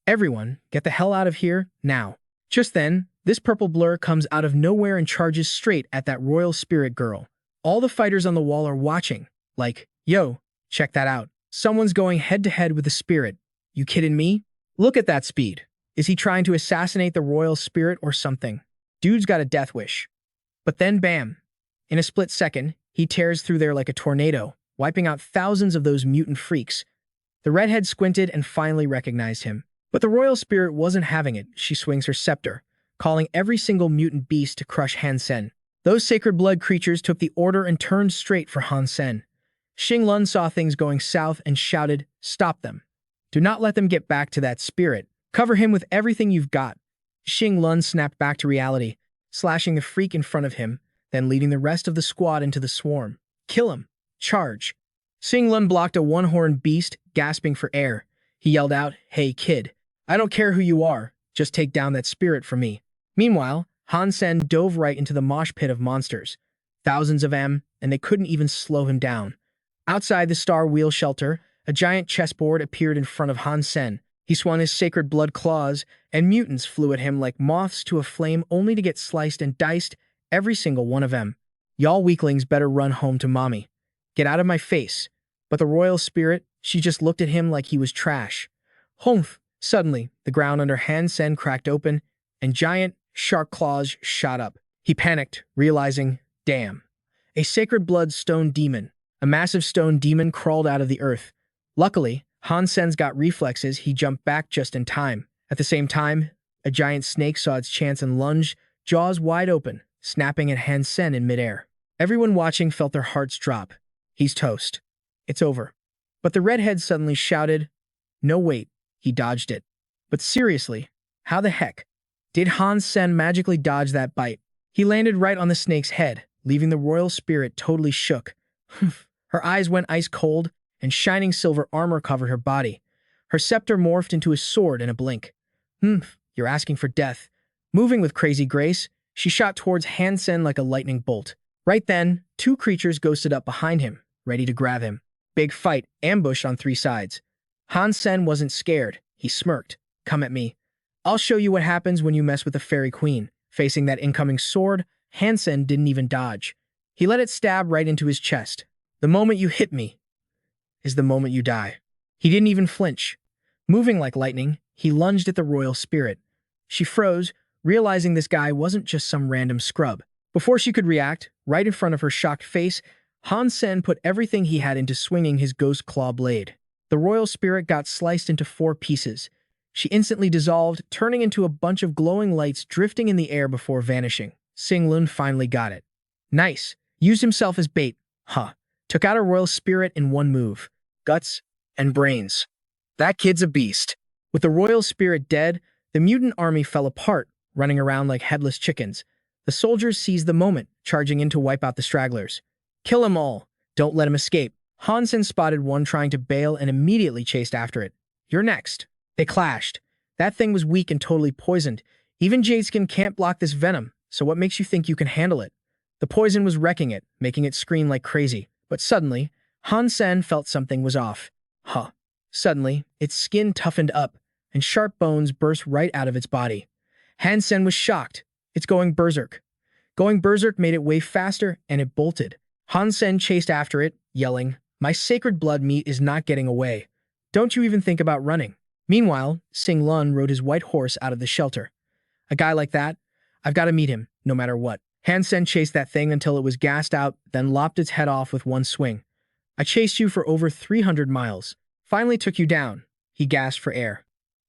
Everyone, get the hell out of here, now. Just then, this purple blur comes out of nowhere and charges straight at that royal spirit girl. All the fighters on the wall are watching, like, yo, check that out. Someone's going head-to-head with the spirit. You kidding me? Look at that speed. Is he trying to assassinate the royal spirit or something? Dude's got a death wish. But then bam. In a split second, he tears through there like a tornado, wiping out thousands of those mutant freaks. The redhead squinted and finally recognized him. But the royal spirit wasn't having it. She swings her scepter, calling every single mutant beast to crush Han Sen. Those sacred blood creatures took the order and turned straight for Han Sen. Xing Lun saw things going south and shouted, stop them. Do not let them get back to that spirit. Cover him with everything you've got. Xing Lun snapped back to reality, slashing the freak in front of him, then leading the rest of the squad into the swarm. Kill him. Charge. Xing Lun blocked a one-horned beast, gasping for air. He yelled out, hey kid, I don't care who you are, Just take down that spirit for me. Meanwhile, Han Sen dove right into the mosh pit of monsters. Thousands of them, and they couldn't even slow him down. Outside the Star Wheel shelter, a giant chessboard appeared in front of Han Sen. He swung his sacred blood claws, and mutants flew at him like moths to a flame only to get sliced and diced, every single one of them. Y'all weaklings better run home to mommy. Get out of my face. But the royal spirit, she just looked at him like he was trash. Humph! Suddenly, the ground under Han Sen cracked open, and giant, shark claws shot up. He panicked, realizing, damn. A sacred blood stone demon. A massive stone demon crawled out of the earth. Luckily, Han Sen's got reflexes. He jumped back just in time. At the same time, a giant snake saw its chance and lunged, jaws wide open, snapping at Han Sen in midair. Everyone watching felt their hearts drop. He's toast. It's over. But the redhead suddenly shouted, no wait, he dodged it. But seriously, how the heck did Han Sen magically dodge that bite? He landed right on the snake's head, leaving the royal spirit totally shook. Her eyes went ice cold, and shining silver armor covered her body. Her scepter morphed into a sword in a blink. You're asking for death. Moving with crazy grace, she shot towards Han Sen like a lightning bolt. Right then, two creatures ghosted up behind him, ready to grab him. Big fight, ambushed on three sides. Han Sen wasn't scared. He smirked. Come at me. I'll show you what happens when you mess with the fairy queen. Facing that incoming sword, Han Sen didn't even dodge. He let it stab right into his chest. The moment you hit me is the moment you die. He didn't even flinch. Moving like lightning, he lunged at the royal spirit. She froze, realizing this guy wasn't just some random scrub. Before she could react, right in front of her shocked face, Han Sen put everything he had into swinging his ghost claw blade. The royal spirit got sliced into 4 pieces. She instantly dissolved, turning into a bunch of glowing lights drifting in the air before vanishing. Xing finally got it. Nice. Used himself as bait. Huh. Took out a royal spirit in one move. Guts and brains. That kid's a beast. With the royal spirit dead, the mutant army fell apart, running around like headless chickens. The soldiers seized the moment, charging in to wipe out the stragglers. Kill them all. Don't let them escape. Han Sen spotted one trying to bail and immediately chased after it. You're next. They clashed. That thing was weak and totally poisoned. Even Jadeskin can't block this venom, so what makes you think you can handle it? The poison was wrecking it, making it scream like crazy. But suddenly, Han Sen felt something was off. Huh. Suddenly, its skin toughened up, and sharp bones burst right out of its body. Han Sen was shocked. It's going berserk. Going berserk made it way faster, and it bolted. Han Sen chased after it, yelling, my sacred blood meat is not getting away. Don't you even think about running. Meanwhile, Xing Lun rode his white horse out of the shelter. A guy like that, I've got to meet him, no matter what. Han Sen chased that thing until it was gassed out, then lopped its head off with one swing. I chased you for over 300 miles. Finally took you down. He gasped for air.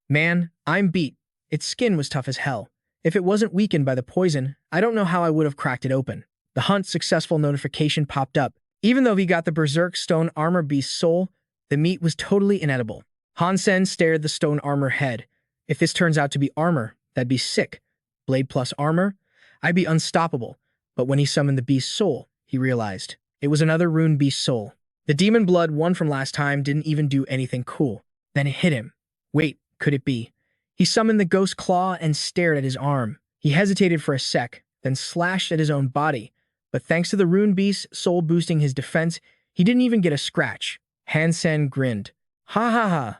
Man, I'm beat. Its skin was tough as hell. If it wasn't weakened by the poison, I don't know how I would have cracked it open. The hunt successful notification popped up. Even though he got the berserk stone armor beast's soul, the meat was totally inedible. Han Sen stared at the stone armor head. If this turns out to be armor, that'd be sick. Blade plus armor? I'd be unstoppable. But when he summoned the beast's soul, he realized it was another rune beast soul. The demon blood won from last time didn't even do anything cool. Then it hit him. Wait, could it be? He summoned the ghost claw and stared at his arm. He hesitated for a sec, then slashed at his own body. But thanks to the rune beast's soul boosting his defense, he didn't even get a scratch. Han Sen grinned. Ha ha ha.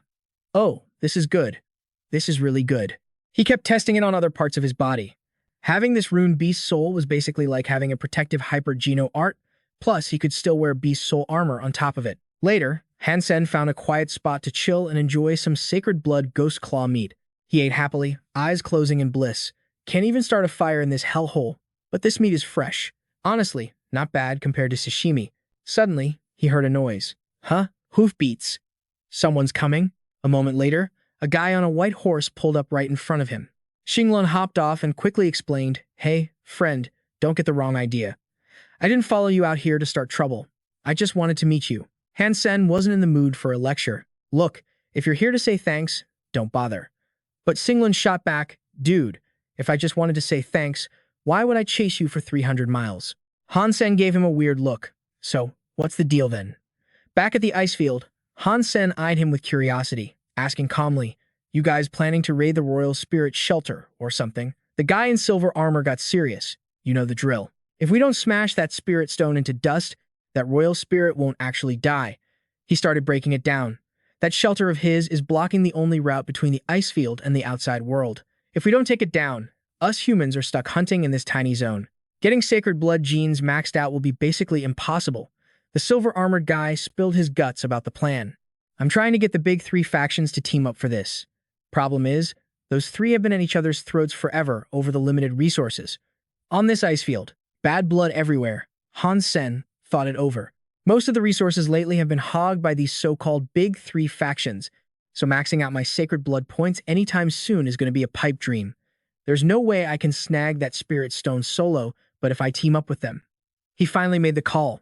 Oh, this is good. This is really good. He kept testing it on other parts of his body. Having this rune beast soul was basically like having a protective hyper-geno art, plus he could still wear beast soul armor on top of it. Later, Han Sen found a quiet spot to chill and enjoy some sacred blood ghost claw meat. He ate happily, eyes closing in bliss. Can't even start a fire in this hellhole, but this meat is fresh. Honestly, not bad compared to sashimi. Suddenly, he heard a noise. Huh? Hoofbeats. Someone's coming. A moment later, a guy on a white horse pulled up right in front of him. Xinglun hopped off and quickly explained, Hey, friend, don't get the wrong idea. I didn't follow you out here to start trouble. I just wanted to meet you. Han Sen wasn't in the mood for a lecture. Look, if you're here to say thanks, don't bother. But Xinglun shot back, Dude, if I just wanted to say thanks, why would I chase you for 300 miles? Han Sen gave him a weird look. So, what's the deal then? Back at the ice field, Han Sen eyed him with curiosity, asking calmly, You guys planning to raid the royal spirit shelter or something? The guy in silver armor got serious. You know the drill. If we don't smash that spirit stone into dust, that royal spirit won't actually die. He started breaking it down. That shelter of his is blocking the only route between the ice field and the outside world. If we don't take it down, us humans are stuck hunting in this tiny zone. Getting sacred blood genes maxed out will be basically impossible. The silver-armored guy spilled his guts about the plan. I'm trying to get the big three factions to team up for this. Problem is, those three have been at each other's throats forever over the limited resources. On this ice field, bad blood everywhere. Han Sen thought it over. Most of the resources lately have been hogged by these so-called big three factions, so maxing out my sacred blood points anytime soon is going to be a pipe dream. There's no way I can snag that spirit stone solo, but if I team up with them. He finally made the call.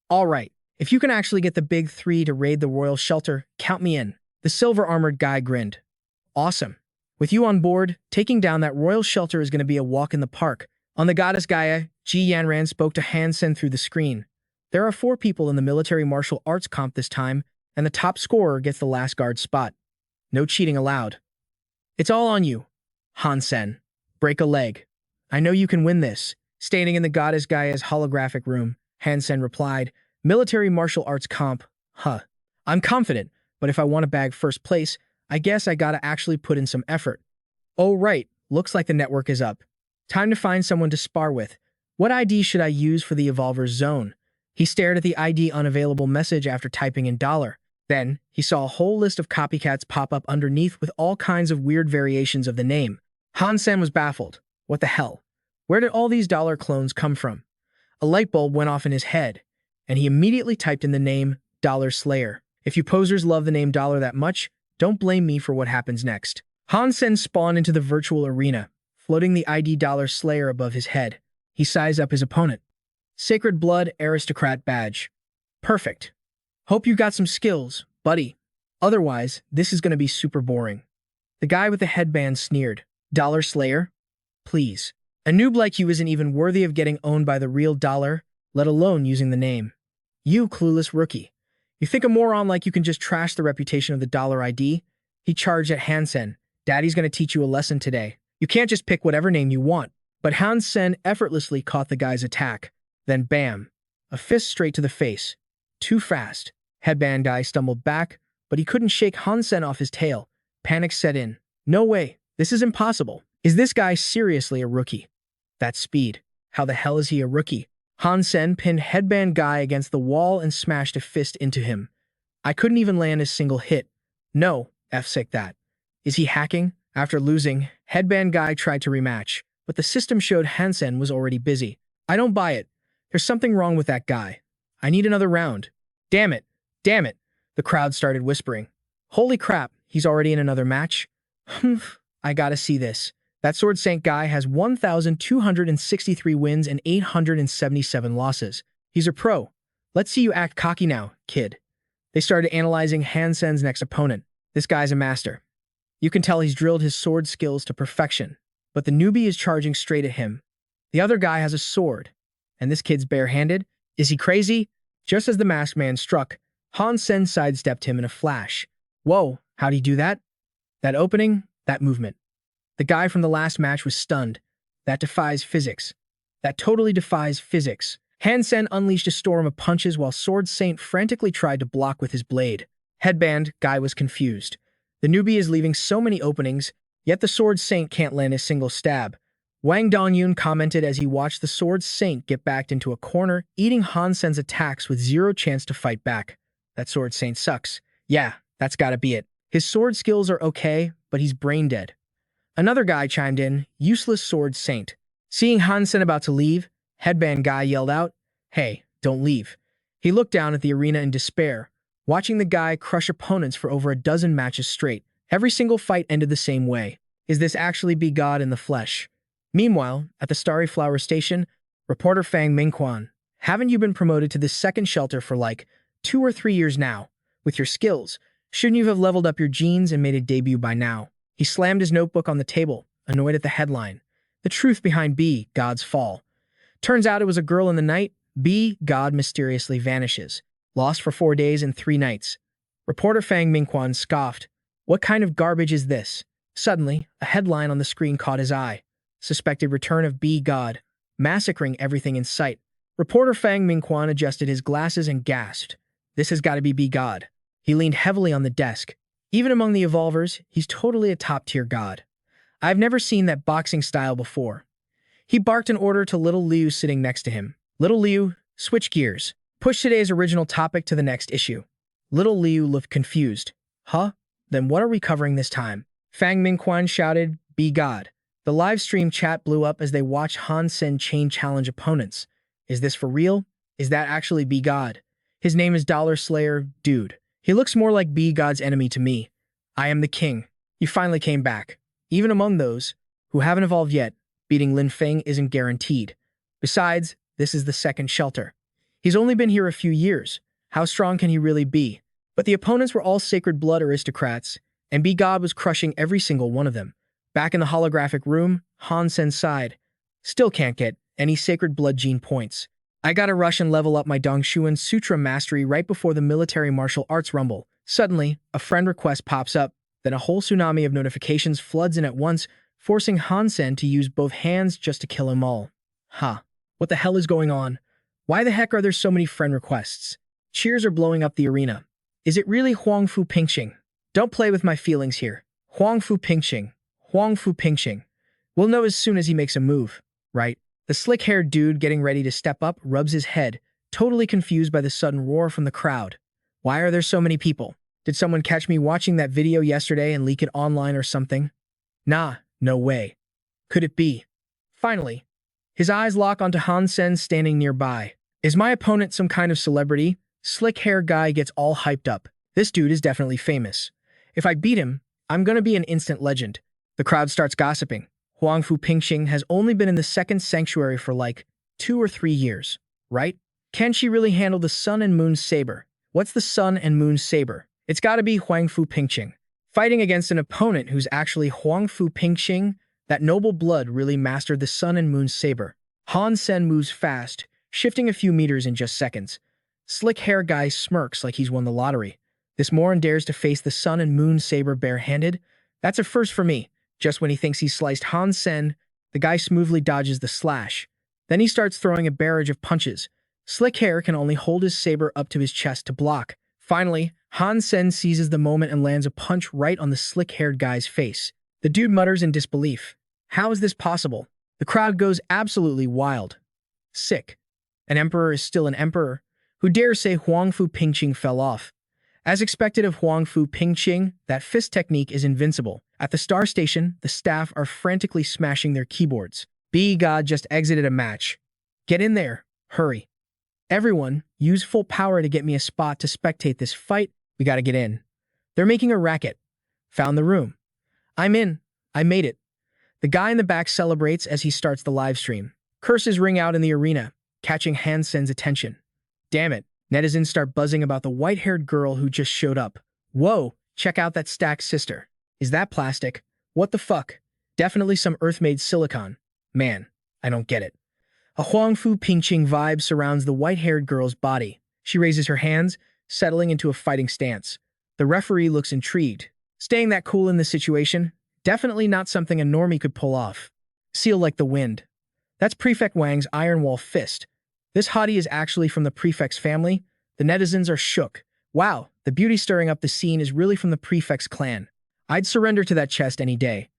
All right, if you can actually get the big three to raid the royal shelter, count me in. The silver-armored guy grinned. Awesome. With you on board, taking down that royal shelter is going to be a walk in the park. On the goddess Gaia, Ji Yanran spoke to Han Sen through the screen. There are 4 people in the military martial arts comp this time, and the top scorer gets the last guard spot. No cheating allowed. It's all on you, Han Sen. Break a leg. I know you can win this. Standing in the goddess Gaia's holographic room, Han Sen replied, military martial arts comp, huh. I'm confident, but if I want to bag first place, I guess I gotta actually put in some effort. Oh right, looks like the network is up. Time to find someone to spar with. What ID should I use for the Evolver's zone? He stared at the ID unavailable message after typing in $. Then, he saw a whole list of copycats pop up underneath with all kinds of weird variations of the name. Han Sen was baffled. What the hell? Where did all these dollar clones come from? A light bulb went off in his head, and he immediately typed in the name Dollar Slayer. If you posers love the name Dollar that much, don't blame me for what happens next. Han Sen spawned into the virtual arena, floating the ID Dollar Slayer above his head. He sized up his opponent. Sacred Blood Aristocrat Badge. Perfect. Hope you got some skills, buddy. Otherwise, this is going to be super boring. The guy with the headband sneered. Dollar Slayer? Please. A noob like you isn't even worthy of getting owned by the real Dollar, let alone using the name. You clueless rookie. You think a moron like you can just trash the reputation of the Dollar ID? He charged at Han Sen. Daddy's going to teach you a lesson today. You can't just pick whatever name you want. But Han Sen effortlessly caught the guy's attack. Then bam. A fist straight to the face. Too fast. Headband guy stumbled back, but he couldn't shake Han Sen off his tail. Panic set in. No way. This is impossible. Is this guy seriously a rookie? That speed. How the hell is he a rookie? Han Sen pinned headband guy against the wall and smashed a fist into him. I couldn't even land a single hit. No, F-sick that. Is he hacking? After losing, headband guy tried to rematch, but the system showed Han Sen was already busy. I don't buy it. There's something wrong with that guy. I need another round. Damn it. Damn it. The crowd started whispering. Holy crap, he's already in another match? I gotta see this. That Sword Saint guy has 1,263 wins and 877 losses. He's a pro. Let's see you act cocky now, kid. They started analyzing Han Sen's next opponent. This guy's a master. You can tell he's drilled his sword skills to perfection, but the newbie is charging straight at him. The other guy has a sword, and this kid's barehanded. Is he crazy? Just as the masked man struck, Han Sen sidestepped him in a flash. Whoa, how'd he do that? That opening, that movement. The guy from the last match was stunned. That defies physics. That totally defies physics. Han Sen unleashed a storm of punches while Sword Saint frantically tried to block with his blade. Headband guy was confused. The newbie is leaving so many openings, yet the Sword Saint can't land a single stab. Wang Dongyun commented as he watched the Sword Saint get backed into a corner, eating Han Sen's attacks with zero chance to fight back. That Sword Saint sucks. Yeah, that's gotta be it. His sword skills are okay, but he's brain dead. Another guy chimed in, useless Sword Saint. Seeing Han Sen about to leave, headband guy yelled out, hey, don't leave. He looked down at the arena in despair, watching the guy crush opponents for over a dozen matches straight. Every single fight ended the same way. Is this actually be God in the flesh? Meanwhile, at the Starry Flower Station, reporter Fang Mingquan, haven't you been promoted to this second shelter for like 2 or 3 years now? With your skills, shouldn't you have leveled up your genes and made a debut by now? He slammed his notebook on the table, annoyed at the headline. The truth behind B, God's fall. Turns out it was a girl in the night. B, God mysteriously vanishes. Lost for 4 days and 3 nights. Reporter Fang Mingquan scoffed. What kind of garbage is this? Suddenly, a headline on the screen caught his eye. Suspected return of B God, massacring everything in sight. Reporter Fang Mingquan adjusted his glasses and gasped. This has got to be B God. He leaned heavily on the desk. Even among the evolvers, he's totally a top-tier god. I've never seen that boxing style before. He barked an order to Little Liu sitting next to him. Little Liu, switch gears. Push today's original topic to the next issue. Little Liu looked confused. Huh? Then what are we covering this time? Fang Mingquan shouted, Be God. The live stream chat blew up as they watched Han Sen chain challenge opponents. Is this for real? Is that actually Be God? His name is Dollar Slayer, dude. He looks more like Be God's enemy to me. I am the king. You finally came back. Even among those who haven't evolved yet, beating Lin Feng isn't guaranteed. Besides, this is the second shelter. He's only been here a few years. How strong can he really be? But the opponents were all sacred blood aristocrats, and Be God was crushing every single one of them. Back in the holographic room, Han Sen sighed. Still can't get any sacred blood gene points. I gotta rush and level up my Dongshuan Sutra mastery right before the military martial arts rumble. Suddenly, a friend request pops up, then a whole tsunami of notifications floods in at once, forcing Han Sen to use both hands just to kill them all. Huh. What the hell is going on? Why the heck are there so many friend requests? Cheers are blowing up the arena. Is it really Huang Fu Pingxing? Don't play with my feelings here. Huang Fu Pingxing. Huang Fu Pingxing. We'll know as soon as he makes a move, right? The slick-haired dude getting ready to step up rubs his head, totally confused by the sudden roar from the crowd. Why are there so many people? Did someone catch me watching that video yesterday and leak it online or something? Nah, no way. Could it be? Finally, his eyes lock onto Han Sen standing nearby. Is my opponent some kind of celebrity? Slick-haired guy gets all hyped up. This dude is definitely famous. If I beat him, I'm gonna be an instant legend. The crowd starts gossiping. Huang Fu Pingxing has only been in the second sanctuary for like 2 or 3 years, right? Can she really handle the Sun and Moon Saber? What's the Sun and Moon Saber? It's gotta be Huang Fu Pingxing. Fighting against an opponent who's actually Huang Fu Pingxing, that noble blood really mastered the Sun and Moon Saber. Han Sen moves fast, shifting a few meters in just seconds. Slick hair guy smirks like he's won the lottery. This moron dares to face the Sun and Moon Saber barehanded? That's a first for me. Just when he thinks he's sliced Han Sen, the guy smoothly dodges the slash. Then he starts throwing a barrage of punches. Slick hair can only hold his saber up to his chest to block. Finally, Han Sen seizes the moment and lands a punch right on the slick-haired guy's face. The dude mutters in disbelief. How is this possible? The crowd goes absolutely wild. Sick. An emperor is still an emperor. Who dare say Huang Fu Pingxing fell off? As expected of Huang Fu Pingxing, that fist technique is invincible. At the Star Station, the staff are frantically smashing their keyboards. B God just exited a match. Get in there. Hurry. Everyone, use full power to get me a spot to spectate this fight. We gotta get in. They're making a racket. Found the room. I'm in. I made it. The guy in the back celebrates as he starts the live stream. Curses ring out in the arena, catching Han Sen's attention. Damn it. Netizens start buzzing about the white-haired girl who just showed up. Whoa, check out that stacked sister. Is that plastic? What the fuck? Definitely some Earth-made silicon. Man, I don't get it. A Huang Fu Pingxing vibe surrounds the white-haired girl's body. She raises her hands, settling into a fighting stance. The referee looks intrigued. Staying that cool in this situation? Definitely not something a normie could pull off. Seal like the wind. That's Prefect Wang's Iron Wall fist. This hottie is actually from the Prefect's family. The netizens are shook. Wow, the beauty stirring up the scene is really from the Prefect's clan. I'd surrender to that chest any day.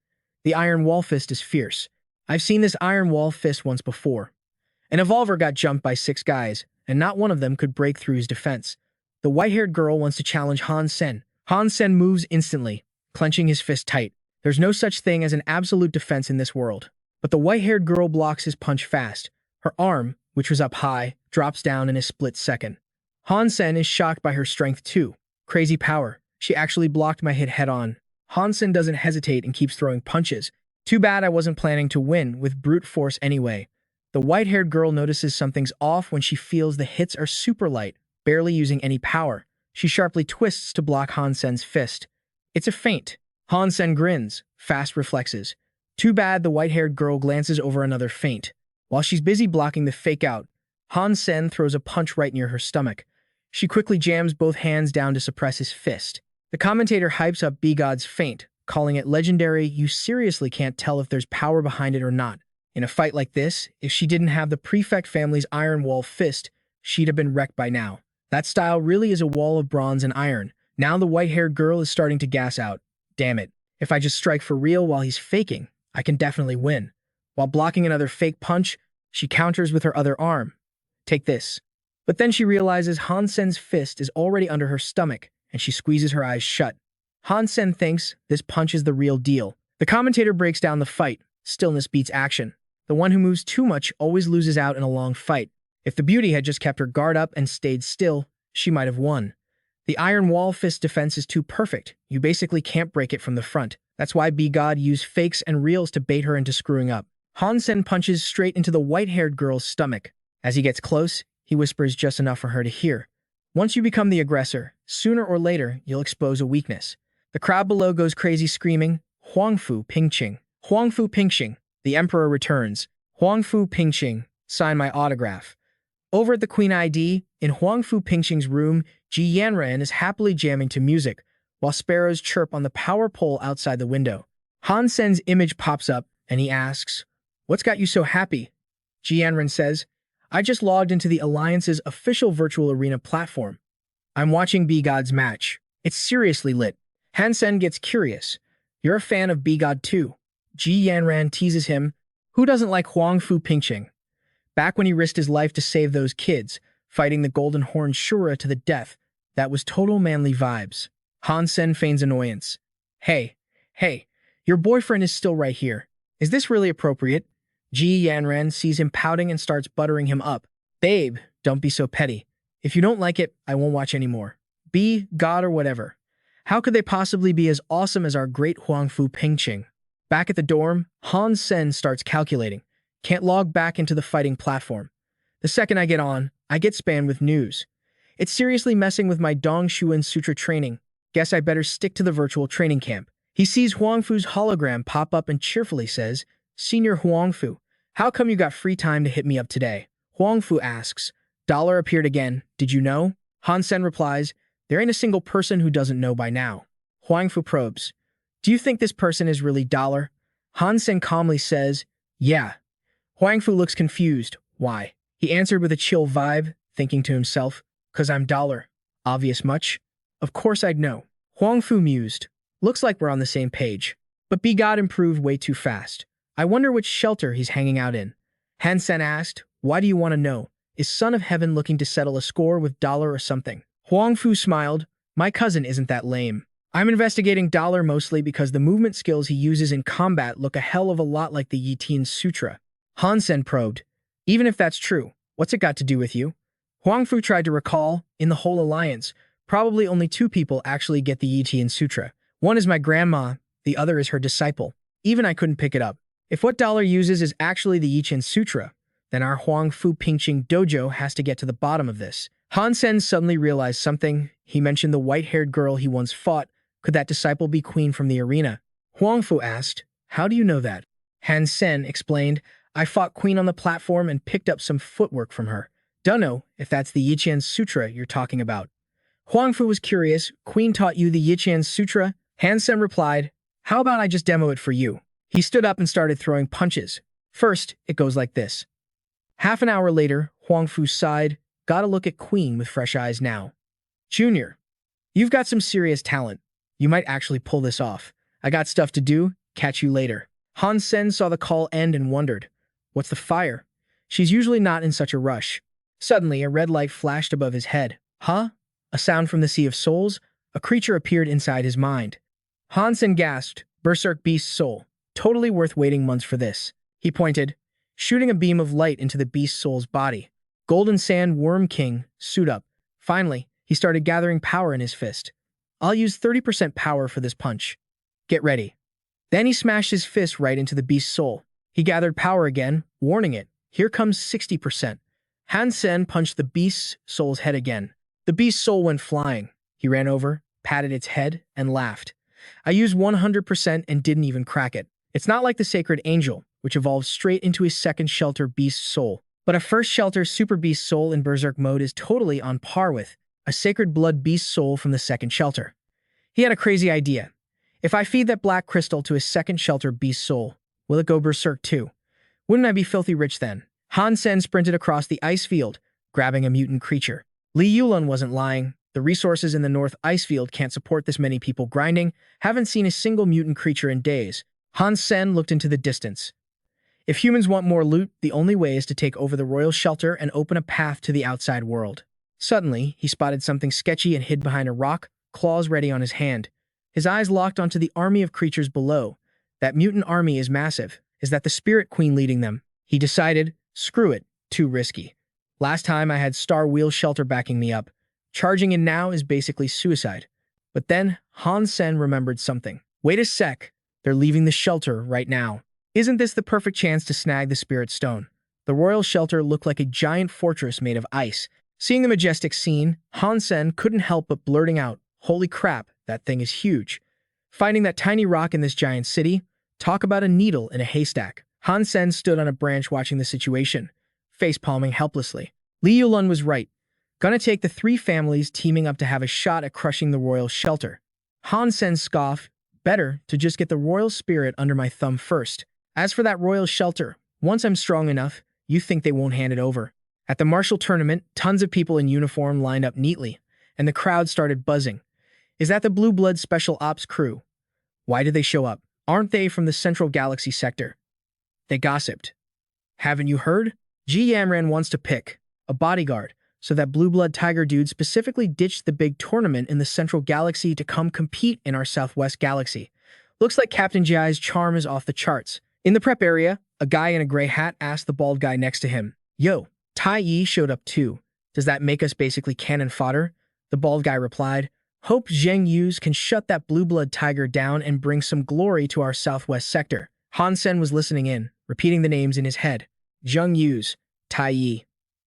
The Iron Wall fist is fierce. I've seen this Iron Wall fist once before. An evolver got jumped by 6 guys, and not one of them could break through his defense. The white-haired girl wants to challenge Han Sen. Han Sen moves instantly, clenching his fist tight. There's no such thing as an absolute defense in this world. But the white-haired girl blocks his punch fast. Her arm, which was up high, drops down in a split second. Han Sen is shocked by her strength too. Crazy power. She actually blocked my hit head-on. Han Sen doesn't hesitate and keeps throwing punches. Too bad I wasn't planning to win with brute force anyway. The white-haired girl notices something's off when she feels the hits are super light, barely using any power. She sharply twists to block Han Sen's fist. It's a feint. Han Sen grins, fast reflexes. Too bad the white-haired girl glances over another feint. While she's busy blocking the fake-out, Han Sen throws a punch right near her stomach. She quickly jams both hands down to suppress his fist. The commentator hypes up B-God's feint, calling it legendary. You seriously can't tell if there's power behind it or not. In a fight like this, if she didn't have the prefect family's iron wall fist, she'd have been wrecked by now. That style really is a wall of bronze and iron. Now the white-haired girl is starting to gas out. Damn it. If I just strike for real while he's faking, I can definitely win. While blocking another fake punch, she counters with her other arm. Take this. But then she realizes Han Sen's fist is already under her stomach, and she squeezes her eyes shut. Han Sen thinks this punch is the real deal. The commentator breaks down the fight. Stillness beats action. The one who moves too much always loses out in a long fight. If the beauty had just kept her guard up and stayed still, she might have won. The iron wall fist defense is too perfect. You basically can't break it from the front. That's why B-God used fakes and reels to bait her into screwing up. Han Sen punches straight into the white-haired girl's stomach. As he gets close, he whispers just enough for her to hear. Once you become the aggressor, sooner or later, you'll expose a weakness. The crowd below goes crazy screaming, Huangfu Pingqing. Huangfu Pingqing. The emperor returns. Huangfu Pingqing. Sign my autograph. Over at the Queen ID, in Huangfu Pingqing's room, Ji Yanran is happily jamming to music, while sparrows chirp on the power pole outside the window. Han Sen's image pops up, and he asks, "What's got you so happy?" Ji Yanran says, "I just logged into the Alliance's official virtual arena platform. I'm watching B-God's match. It's seriously lit." Han Sen gets curious. "You're a fan of B-God too?" Ji Yanran teases him. Who doesn't like Huangfu Pingqing? Back when he risked his life to save those kids, fighting the Golden Horned Shura to the death, that was total manly vibes. Han Sen feigns annoyance. Hey, your boyfriend is still right here. Is this really appropriate?" Ji Yanran sees him pouting and starts buttering him up. "Babe, don't be so petty. If you don't like it, I won't watch anymore. Be God or whatever. How could they possibly be as awesome as our great Huangfu Pingqing?" Back at the dorm, Han Sen starts calculating. Can't log back into the fighting platform. The second I get on, I get spammed with news. It's seriously messing with my Dong Shuan Sutra training. Guess I better stick to the virtual training camp. He sees Huangfu's hologram pop up and cheerfully says, "Senior Huangfu, how come you got free time to hit me up today?" Huangfu asks, "Dollar appeared again. Did you know?" Han Sen replies, "There ain't a single person who doesn't know by now." Huangfu probes, "Do you think this person is really Dollar?" Han Sen calmly says, "Yeah." Huangfu looks confused. Why? He answered with a chill vibe, thinking to himself, "'Cause I'm Dollar. Obvious much? Of course I'd know." Huangfu mused. Looks like we're on the same page. But B-God improved way too fast. I wonder which shelter he's hanging out in. Han Sen asked, "Why do you want to know? Is Son of Heaven looking to settle a score with Dollar or something?" Huangfu smiled. "My cousin isn't that lame. I'm investigating Dollar mostly because the movement skills he uses in combat look a hell of a lot like the Yitian Sutra." Han Sen probed, "Even if that's true, what's it got to do with you?" Huangfu tried to recall, in the whole alliance, probably only 2 people actually get the Yitian Sutra. One is my grandma, the other is her disciple. Even I couldn't pick it up. If what Dollar uses is actually the Yitian Sutra, then our Huangfu Pingqing dojo has to get to the bottom of this. Han Sen suddenly realized something. He mentioned the white-haired girl he once fought. Could that disciple be Queen from the arena? Huangfu asked, "How do you know that?" Han Sen explained, "I fought Queen on the platform and picked up some footwork from her. Dunno if that's the Yiqian Sutra you're talking about." Huangfu was curious. "Queen taught you the Yiqian Sutra?" Han Sen replied, "How about I just demo it for you?" He stood up and started throwing punches. First, it goes like this. Half an hour later, Huangfu sighed. "Gotta look at Queen with fresh eyes now. Junior, you've got some serious talent. You might actually pull this off. I got stuff to do. Catch you later." Han Sen saw the call end and wondered, "What's the fire?" She's usually not in such a rush. Suddenly, a red light flashed above his head. Huh? A sound from the Sea of Souls? A creature appeared inside his mind. Han Sen gasped, "Berserk Beast Soul. Totally worth waiting months for this." He pointed, shooting a beam of light into the beast soul's body. Golden Sand Worm King, suit up. Finally, he started gathering power in his fist. "I'll use 30% power for this punch. Get ready." Then he smashed his fist right into the beast's soul. He gathered power again, warning it, "Here comes 60%. Han Sen punched the beast's soul's head again. The beast's soul went flying. He ran over, patted its head, and laughed. "I used 100% and didn't even crack it. It's not like the Sacred Angel, which evolves straight into his second shelter beast soul. But a first shelter super beast soul in Berserk mode is totally on par with a Sacred Blood beast soul from the second shelter." He had a crazy idea. If I feed that black crystal to his second shelter beast soul, will it go berserk too? Wouldn't I be filthy rich then? Han Sen sprinted across the ice field, grabbing a mutant creature. Li Yulun wasn't lying. The resources in the North Ice Field can't support this many people grinding. Haven't seen a single mutant creature in days. Han Sen looked into the distance. If humans want more loot, the only way is to take over the royal shelter and open a path to the outside world. Suddenly, he spotted something sketchy and hid behind a rock, claws ready on his hand. His eyes locked onto the army of creatures below. That mutant army is massive. Is that the Spirit Queen leading them? He decided, screw it, too risky. Last time I had Star Wheel Shelter backing me up. Charging in now is basically suicide. But then, Han Sen remembered something. Wait a sec, they're leaving the shelter right now. Isn't this the perfect chance to snag the Spirit Stone? The royal shelter looked like a giant fortress made of ice. Seeing the majestic scene, Han Sen couldn't help but blurting out, holy crap, that thing is huge. Finding that tiny rock in this giant city, talk about a needle in a haystack. Han Sen stood on a branch watching the situation, face-palming helplessly. Li Yulun was right. Gonna take the three families teaming up to have a shot at crushing the royal shelter. Han Sen scoffed, better to just get the royal spirit under my thumb first. As for that royal shelter, once I'm strong enough, you think they won't hand it over. At the martial tournament, tons of people in uniform lined up neatly, and the crowd started buzzing. Is that the Blue Blood Special Ops crew? Why did they show up? Aren't they from the Central Galaxy sector? They gossiped. Haven't you heard? Ji Yanran wants to pick a bodyguard, so that Blue Blood Tiger dude specifically ditched the big tournament in the Central Galaxy to come compete in our Southwest Galaxy. Looks like Captain Ji's charm is off the charts. In the prep area, a guy in a gray hat asked the bald guy next to him, Yo, Tai Yi showed up too. Does that make us basically cannon fodder? The bald guy replied, Hope Zheng Yus can shut that Blue Blood Tiger down and bring some glory to our Southwest sector. Han Sen was listening in, repeating the names in his head. Zheng Yus, Tai Yi.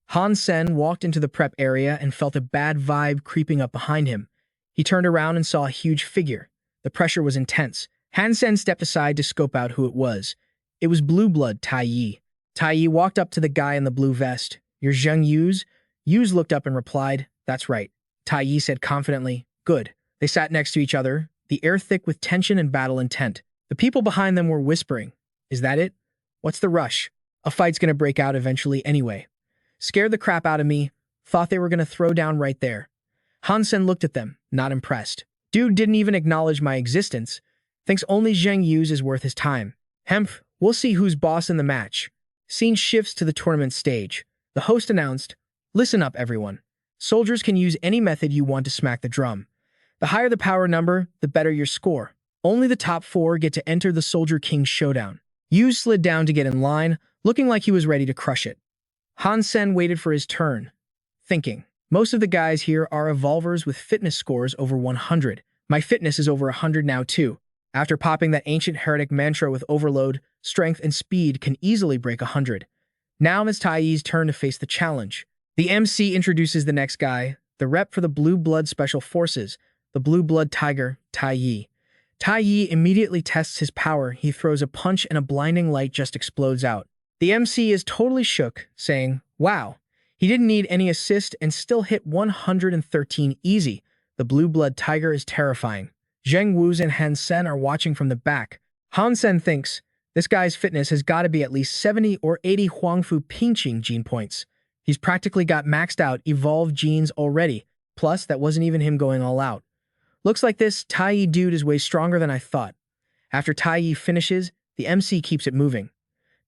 Han Sen walked into the prep area and felt a bad vibe creeping up behind him. He turned around and saw a huge figure. The pressure was intense. Han Sen stepped aside to scope out who it was. It was Blue Blood Tai Yi. Tai Yi walked up to the guy in the blue vest. You're Zheng Yus? Yus looked up and replied, That's right. Tai Yi said confidently, Good. They sat next to each other, the air thick with tension and battle intent. The people behind them were whispering, Is that it? What's the rush? A fight's gonna break out eventually anyway. Scared the crap out of me, thought they were gonna throw down right there. Han Sen looked at them, not impressed. Dude didn't even acknowledge my existence. Thinks only Zheng Yus is worth his time. Hemph, we'll see who's boss in the match. Scene shifts to the tournament stage. The host announced, Listen up, everyone. Soldiers can use any method you want to smack the drum. The higher the power number, the better your score. Only the top 4 get to enter the Soldier King showdown. Yus slid down to get in line, looking like he was ready to crush it. Han Sen waited for his turn, thinking, most of the guys here are evolvers with fitness scores over 100. My fitness is over 100 now too. After popping that ancient heretic mantra with overload, strength and speed can easily break 100. Now it's Tai Yi's turn to face the challenge. The MC introduces the next guy, the rep for the Blue Blood Special Forces, the Blue Blood Tiger, Tai Yi. Tai Yi immediately tests his power. He throws a punch and a blinding light just explodes out. The MC is totally shook, saying, Wow, he didn't need any assist and still hit 113 easy. The Blue Blood Tiger is terrifying. Zheng Wus and Han Sen are watching from the back. Han Sen thinks, this guy's fitness has got to be at least 70 or 80 Huangfu Pingqing gene points. He's practically got maxed out evolved genes already, plus that wasn't even him going all out. Looks like this Tai Yi dude is way stronger than I thought. After Tai Yi finishes, the MC keeps it moving.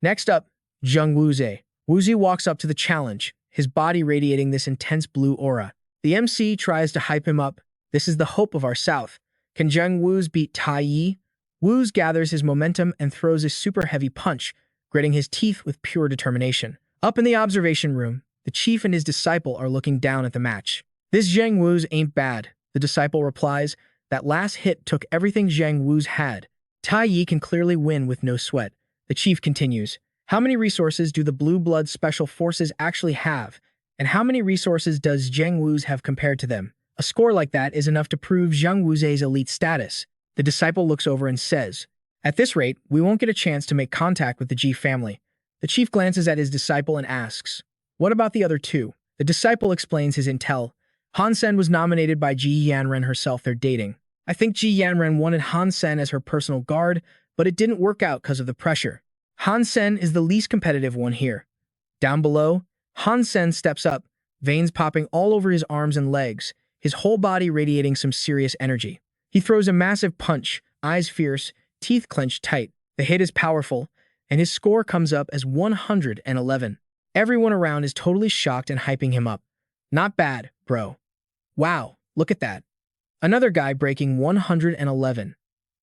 Next up, Zheng Wuze. Wuze walks up to the challenge, his body radiating this intense blue aura. The MC tries to hype him up. This is the hope of our South. Can Zheng Wus beat Tai Yi? Wus gathers his momentum and throws a super heavy punch, gritting his teeth with pure determination. Up in the observation room, the chief and his disciple are looking down at the match. This Zheng Wus ain't bad, the disciple replies. That last hit took everything Zheng Wus had. Tai Yi can clearly win with no sweat. The chief continues. How many resources do the Blue Blood Special Forces actually have? And how many resources does Zheng Wus have compared to them? A score like that is enough to prove Zheng Wuze's elite status. The disciple looks over and says, At this rate, we won't get a chance to make contact with the Ji family. The chief glances at his disciple and asks, What about the other two? The disciple explains his intel. Han Sen was nominated by Ji Yanran herself. They're dating. I think Ji Yanran wanted Han Sen as her personal guard, but it didn't work out because of the pressure. Han Sen is the least competitive one here. Down below, Han Sen steps up, veins popping all over his arms and legs, his whole body radiating some serious energy. He throws a massive punch, eyes fierce, teeth clenched tight. The hit is powerful, and his score comes up as 111. Everyone around is totally shocked and hyping him up. Not bad, bro. Wow, look at that. Another guy breaking 111.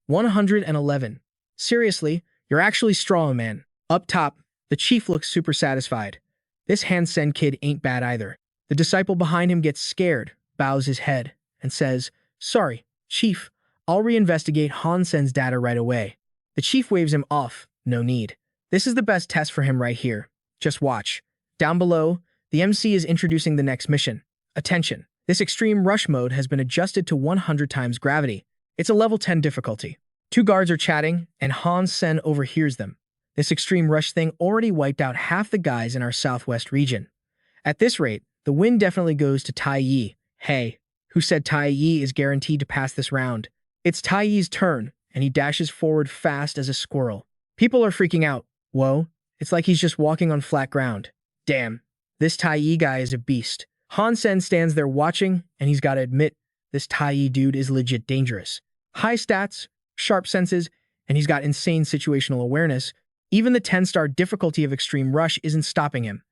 111. Seriously, you're actually strong, man. Up top, the chief looks super satisfied. This Han Sen kid ain't bad either. The disciple behind him gets scared, bows his head, and says, "Sorry, chief, I'll reinvestigate Han Sen's data right away." The chief waves him off. No need. This is the best test for him right here. Just watch. Down below, the MC is introducing the next mission. Attention. This extreme rush mode has been adjusted to 100 times gravity. It's a level 10 difficulty. Two guards are chatting, and Han Sen overhears them. This extreme rush thing already wiped out half the guys in our southwest region. At this rate, the win definitely goes to Tai Yi. Hey, who said Tai Yi is guaranteed to pass this round? It's Tai Yi's turn, and he dashes forward fast as a squirrel. People are freaking out. Whoa, it's like he's just walking on flat ground. Damn, this Tai Yi guy is a beast. Han Sen stands there watching, and he's got to admit, this Tai Yi dude is legit dangerous. High stats, sharp senses, and he's got insane situational awareness. Even the 10-star difficulty of Extreme Rush isn't stopping him.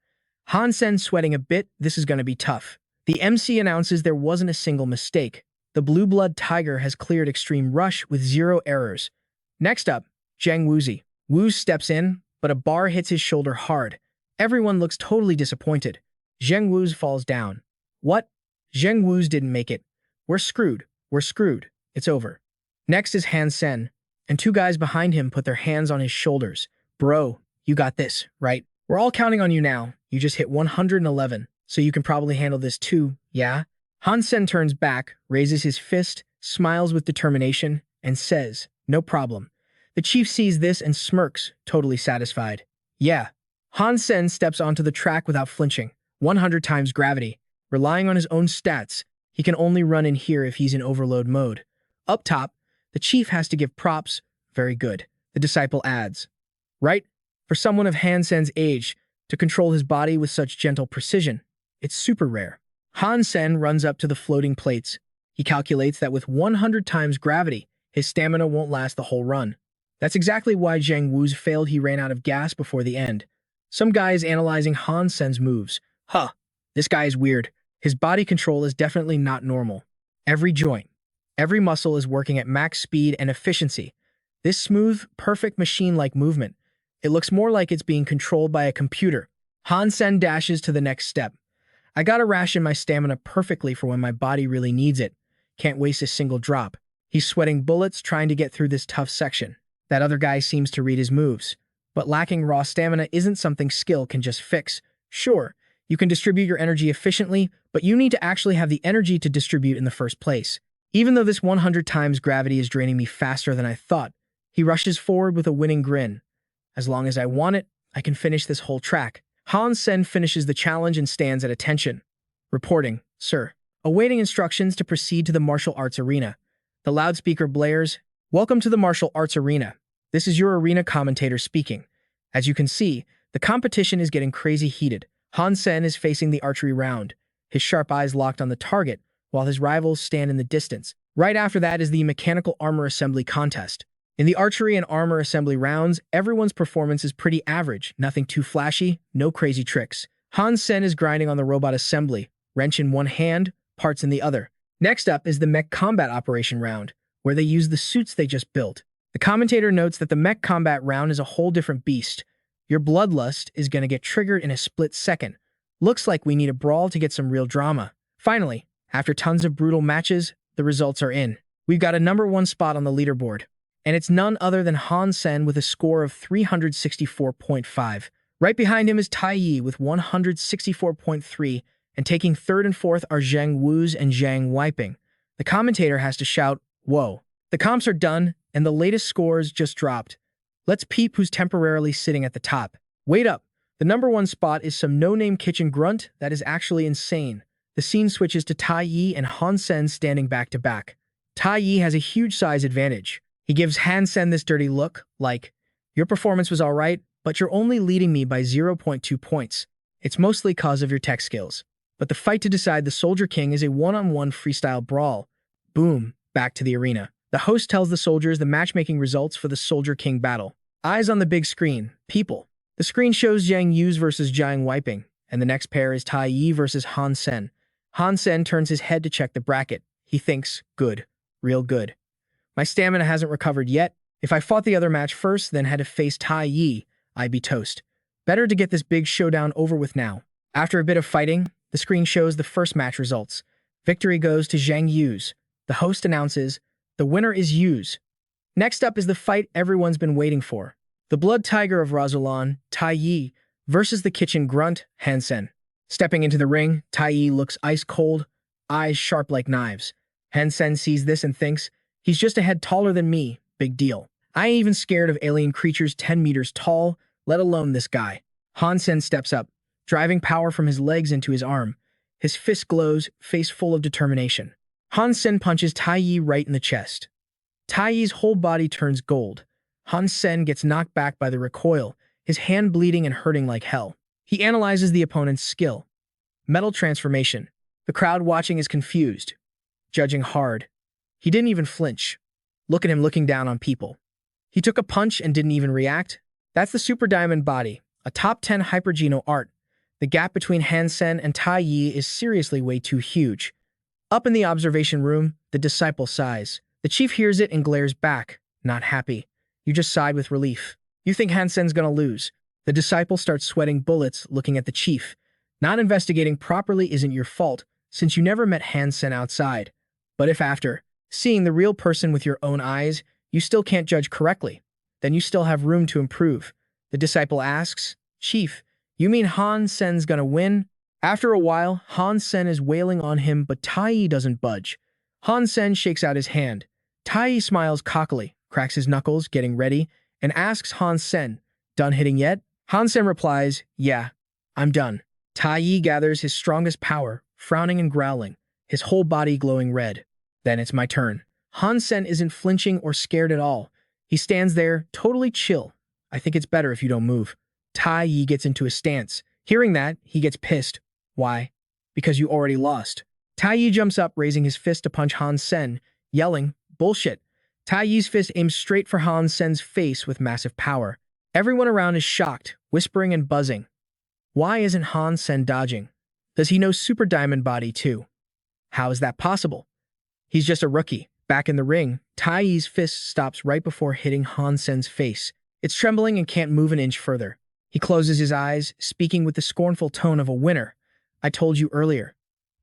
Han Sen sweating a bit, this is going to be tough. The MC announces there wasn't a single mistake. The Blue Blood Tiger has cleared Extreme Rush with 0 errors. Next up, Zhang Wuzi. Wu steps in, but a bar hits his shoulder hard. Everyone looks totally disappointed. Zheng Wu's falls down. What? Zheng Wu's didn't make it. We're screwed. We're screwed. It's over. Next is Han Sen, and two guys behind him put their hands on his shoulders. Bro, you got this, right? We're all counting on you now. You just hit 111, so you can probably handle this too, yeah? Han Sen turns back, raises his fist, smiles with determination, and says, "No problem." The chief sees this and smirks, totally satisfied. Yeah. Han Sen steps onto the track without flinching. 100 times gravity. Relying on his own stats, he can only run in here if he's in overload mode. Up top, the chief has to give props. Very good. The disciple adds. Right? For someone of Han Sen's age, to control his body with such gentle precision, it's super rare. Han Sen runs up to the floating plates. He calculates that with 100 times gravity, his stamina won't last the whole run. That's exactly why Zhang Wu's failed. He ran out of gas before the end. Some guy is analyzing Han Sen's moves. Huh, this guy is weird. His body control is definitely not normal. Every joint, every muscle is working at max speed and efficiency. This smooth, perfect machine-like movement, it looks more like it's being controlled by a computer. Han Sen dashes to the next step. I gotta ration my stamina perfectly for when my body really needs it. Can't waste a single drop. He's sweating bullets trying to get through this tough section. That other guy seems to read his moves. But lacking raw stamina isn't something skill can just fix. Sure, you can distribute your energy efficiently, but you need to actually have the energy to distribute in the first place. Even though this 100 times gravity is draining me faster than I thought, he rushes forward with a winning grin. As long as I want it, I can finish this whole track. Han Sen finishes the challenge and stands at attention. Reporting, sir. Awaiting instructions to proceed to the martial arts arena. The loudspeaker blares, "Welcome to the martial arts arena. This is your arena commentator speaking. As you can see, the competition is getting crazy heated. Han Sen is facing the archery round, his sharp eyes locked on the target, while his rivals stand in the distance. Right after that is the mechanical armor assembly contest. In the archery and armor assembly rounds, everyone's performance is pretty average, nothing too flashy, no crazy tricks. Han Sen is grinding on the robot assembly, wrench in one hand, parts in the other. Next up is the mech combat operation round, where they use the suits they just built. The commentator notes that the mech combat round is a whole different beast. Your bloodlust is going to get triggered in a split second. Looks like we need a brawl to get some real drama. Finally, after tons of brutal matches, the results are in. We've got a #1 spot on the leaderboard, and it's none other than Han Sen with a score of 364.5. Right behind him is Tai Yi with 164.3, and taking third and fourth are Zheng Wu's and Zhang Wiping. The commentator has to shout, "Whoa." The comps are done, and the latest scores just dropped. Let's peep who's temporarily sitting at the top. Wait up, the #1 spot is some no-name kitchen grunt that is actually insane. The scene switches to Tai Yi and Han Sen standing back to back. Tai Yi has a huge size advantage. He gives Han Sen this dirty look, like, your performance was alright, but you're only leading me by 0.2 points. It's mostly cause of your tech skills. But the fight to decide the Soldier King is a one-on-one freestyle brawl. Boom, back to the arena. The host tells the soldiers the matchmaking results for the Soldier King battle. Eyes on the big screen. People. The screen shows Yang Yu's versus Jiang Wiping, and the next pair is Tai Yi versus Han Sen. Han Sen turns his head to check the bracket. He thinks, good. Real good. My stamina hasn't recovered yet. If I fought the other match first, then had to face Tai Yi, I'd be toast. Better to get this big showdown over with now. After a bit of fighting, the screen shows the first match results. Victory goes to Zhang Yu's. The host announces, the winner is Yu's. Next up is the fight everyone's been waiting for. The blood tiger of Razulan, Tai Yi, versus the kitchen grunt, Han Sen. Stepping into the ring, Tai Yi looks ice cold, eyes sharp like knives. Han Sen sees this and thinks, he's just a head taller than me, big deal. I ain't even scared of alien creatures 10 meters tall, let alone this guy. Han Sen steps up, driving power from his legs into his arm. His fist glows, face full of determination. Han Sen punches Tai Yi right in the chest. Tai Yi's whole body turns gold. Han Sen gets knocked back by the recoil, his hand bleeding and hurting like hell. He analyzes the opponent's skill. Metal transformation. The crowd watching is confused, judging hard. He didn't even flinch. Look at him looking down on people. He took a punch and didn't even react. That's the Super Diamond body, a top 10 Hypergeno art. The gap between Han Sen and Tai Yi is seriously way too huge. Up in the observation room, the disciple sighs. The chief hears it and glares back, not happy. You just sighed with relief. You think Han Sen's gonna lose. The disciple starts sweating bullets looking at the chief. Not investigating properly isn't your fault, since you never met Han Sen outside. But if after seeing the real person with your own eyes, you still can't judge correctly, then you still have room to improve. The disciple asks, Chief, you mean Han Sen's gonna win? After a while, Han Sen is wailing on him, but Tai Yi doesn't budge. Han Sen shakes out his hand. Tai Yi smiles cockily, cracks his knuckles, getting ready, and asks Han Sen, done hitting yet? Han Sen replies, yeah, I'm done. Tai Yi gathers his strongest power, frowning and growling, his whole body glowing red. Then it's my turn. Han Sen isn't flinching or scared at all. He stands there, totally chill. I think it's better if you don't move. Tai Yi gets into a stance. Hearing that, he gets pissed. Why? Because you already lost. Tai Yi jumps up, raising his fist to punch Han Sen, yelling, bullshit. Tai Yi's fist aims straight for Han Sen's face with massive power. Everyone around is shocked, whispering and buzzing. Why isn't Han Sen dodging? Does he know Super Diamond Body too? How is that possible? He's just a rookie. Back in the ring, Tai Yi's fist stops right before hitting Han Sen's face. It's trembling and can't move an inch further. He closes his eyes, speaking with the scornful tone of a winner. I told you earlier.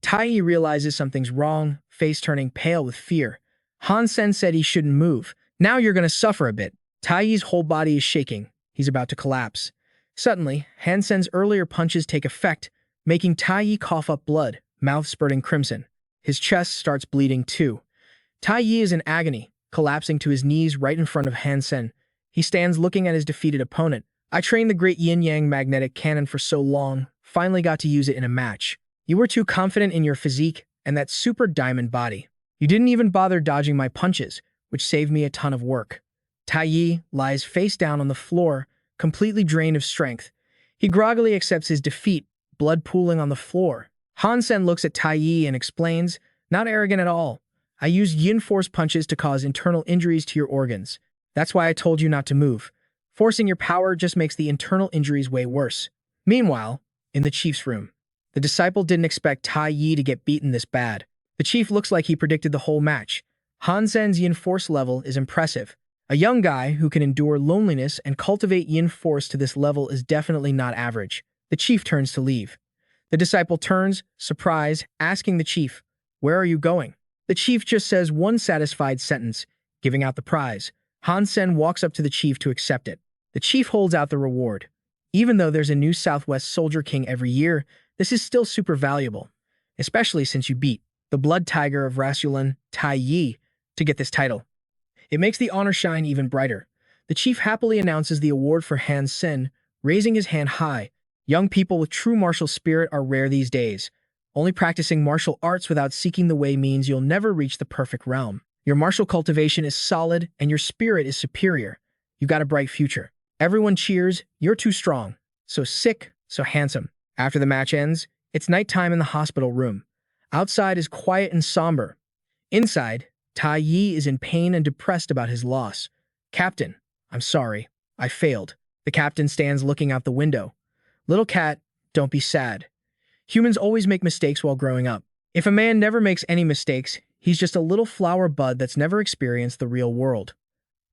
Tai Yi realizes something's wrong, face turning pale with fear. Han Sen said he shouldn't move. Now you're gonna suffer a bit. Tai Yi's whole body is shaking. He's about to collapse. Suddenly, Han Sen's earlier punches take effect, making Tai Yi cough up blood, mouth spurting crimson. His chest starts bleeding too. Tai Yi is in agony, collapsing to his knees right in front of Han Sen. He stands looking at his defeated opponent. I trained the great yin-yang magnetic cannon for so long, finally got to use it in a match. You were too confident in your physique and that super diamond body. You didn't even bother dodging my punches, which saved me a ton of work. Tai Yi lies face down on the floor, completely drained of strength. He groggily accepts his defeat, blood pooling on the floor. Han Sen looks at Tai Yi and explains, not arrogant at all. I used yin force punches to cause internal injuries to your organs. That's why I told you not to move. Forcing your power just makes the internal injuries way worse. Meanwhile, in the chief's room, the disciple didn't expect Tai Yi to get beaten this bad. The chief looks like he predicted the whole match. Han Sen's yin force level is impressive. A young guy who can endure loneliness and cultivate yin force to this level is definitely not average. The chief turns to leave. The disciple turns, surprised, asking the chief, where are you going? The chief just says one satisfied sentence, giving out the prize. Han Sen walks up to the chief to accept it. The chief holds out the reward. Even though there's a new Southwest Soldier King every year, this is still super valuable, especially since you beat the blood tiger of Rasulan, Tai Yi, to get this title. It makes the honor shine even brighter. The chief happily announces the award for Han Sen, raising his hand high. Young people with true martial spirit are rare these days. Only practicing martial arts without seeking the way means you'll never reach the perfect realm. Your martial cultivation is solid and your spirit is superior. You got a bright future. Everyone cheers, you're too strong. So sick, so handsome. After the match ends, it's nighttime in the hospital room. Outside is quiet and somber. Inside, Tai Yi is in pain and depressed about his loss. Captain, I'm sorry. I failed. The captain stands looking out the window. Little cat, don't be sad. Humans always make mistakes while growing up. If a man never makes any mistakes, he's just a little flower bud that's never experienced the real world.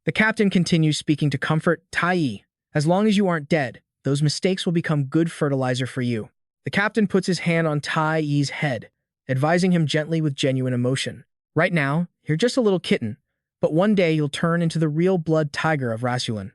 The captain continues speaking to comfort Tai Yi. As long as you aren't dead, those mistakes will become good fertilizer for you. The captain puts his hand on Tai Yi's head, advising him gently with genuine emotion. Right now, you're just a little kitten, but one day you'll turn into the real blood tiger of Rasulan.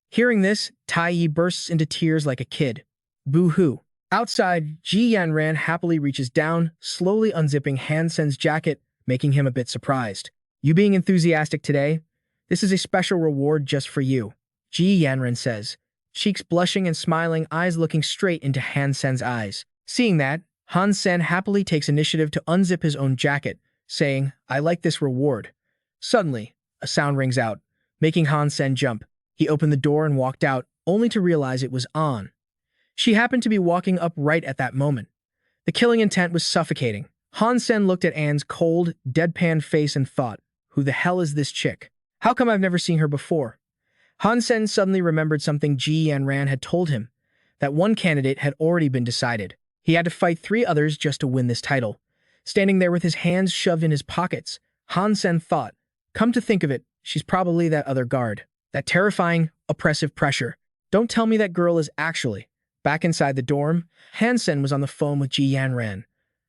Hearing this, Tai Yi bursts into tears like a kid. Boo-hoo. Outside, Ji Yanran happily reaches down, slowly unzipping Han Sen's jacket, making him a bit surprised. You being enthusiastic today? This is a special reward just for you, Ji Yanran says, cheeks blushing and smiling, eyes looking straight into Han Sen's eyes. Seeing that, Han Sen happily takes initiative to unzip his own jacket, saying, I like this reward. Suddenly, a sound rings out, making Han Sen jump. He opened the door and walked out, only to realize it was An. She happened to be walking up right at that moment. The killing intent was suffocating. Han Sen looked at Anne's cold, deadpan face and thought, who the hell is this chick? How come I've never seen her before? Han Sen suddenly remembered something Ji Yanran had told him, that one candidate had already been decided. He had to fight 3 others just to win this title. Standing there with his hands shoved in his pockets, Han Sen thought, come to think of it, she's probably that other guard. That terrifying, oppressive pressure. Don't tell me that girl is actually. Back inside the dorm, Han Sen was on the phone with Ji Yanran.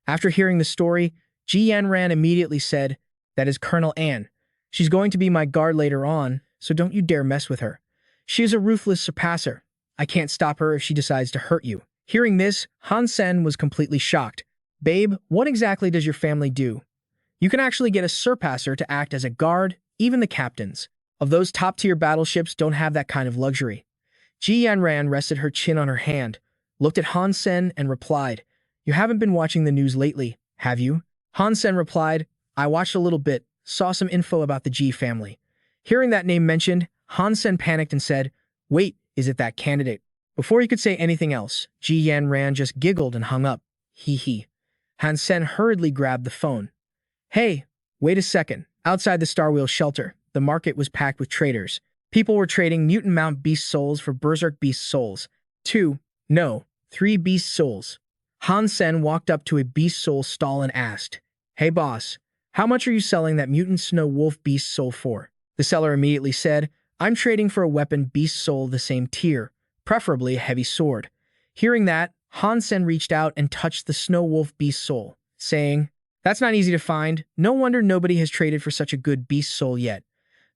After hearing the story, Ji Yanran immediately said, that is Colonel Anne. She's going to be my guard later on, so don't you dare mess with her. She is a ruthless surpasser. I can't stop her if she decides to hurt you. Hearing this, Han Sen was completely shocked. Babe, what exactly does your family do? You can actually get a surpasser to act as a guard, even the captains of those top-tier battleships don't have that kind of luxury. Ji Yanran rested her chin on her hand, looked at Han Sen and replied, you haven't been watching the news lately, have you? Han Sen replied, I watched a little bit, saw some info about the Ji family. Hearing that name mentioned, Han Sen panicked and said, wait, is it that candidate? Before he could say anything else, Ji Yanran just giggled and hung up. Hee. Han Sen hurriedly grabbed the phone. Hey, wait a second. Outside the Starwheel shelter, the market was packed with traders. People were trading mutant mount beast souls for berserk beast souls. 3 beast souls. Han Sen walked up to a beast soul stall and asked, hey boss, how much are you selling that mutant snow wolf beast soul for? The seller immediately said, I'm trading for a weapon beast soul the same tier, preferably a heavy sword. Hearing that, Han Sen reached out and touched the snow wolf beast soul, saying, that's not easy to find. No wonder nobody has traded for such a good beast soul yet.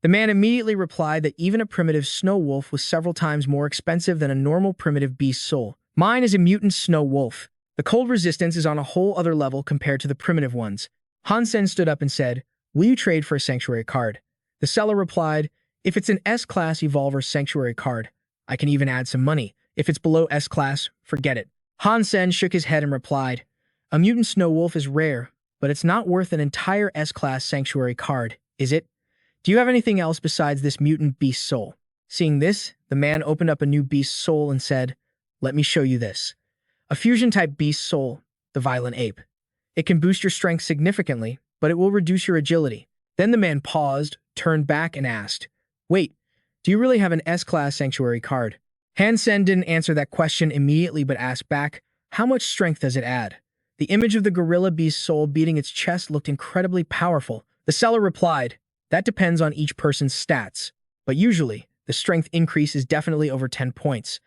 The man immediately replied that even a primitive snow wolf was several times more expensive than a normal primitive beast soul. Mine is a mutant snow wolf. The cold resistance is on a whole other level compared to the primitive ones. Han Sen stood up and said, will you trade for a sanctuary card? The seller replied, if it's an S-class Evolver sanctuary card, I can even add some money. If it's below S-class, forget it. Han Sen shook his head and replied, a mutant snow wolf is rare, but it's not worth an entire S-class sanctuary card, is it? Do you have anything else besides this mutant beast soul? Seeing this, the man opened up a new beast soul and said, let me show you this. A fusion-type beast soul, the violent ape. It can boost your strength significantly, but it will reduce your agility. Then the man paused, turned back, and asked, wait, do you really have an S-class sanctuary card? Han Sen didn't answer that question immediately but asked back, how much strength does it add? The image of the gorilla beast soul beating its chest looked incredibly powerful. The seller replied, that depends on each person's stats, but usually, the strength increase is definitely over 10 points.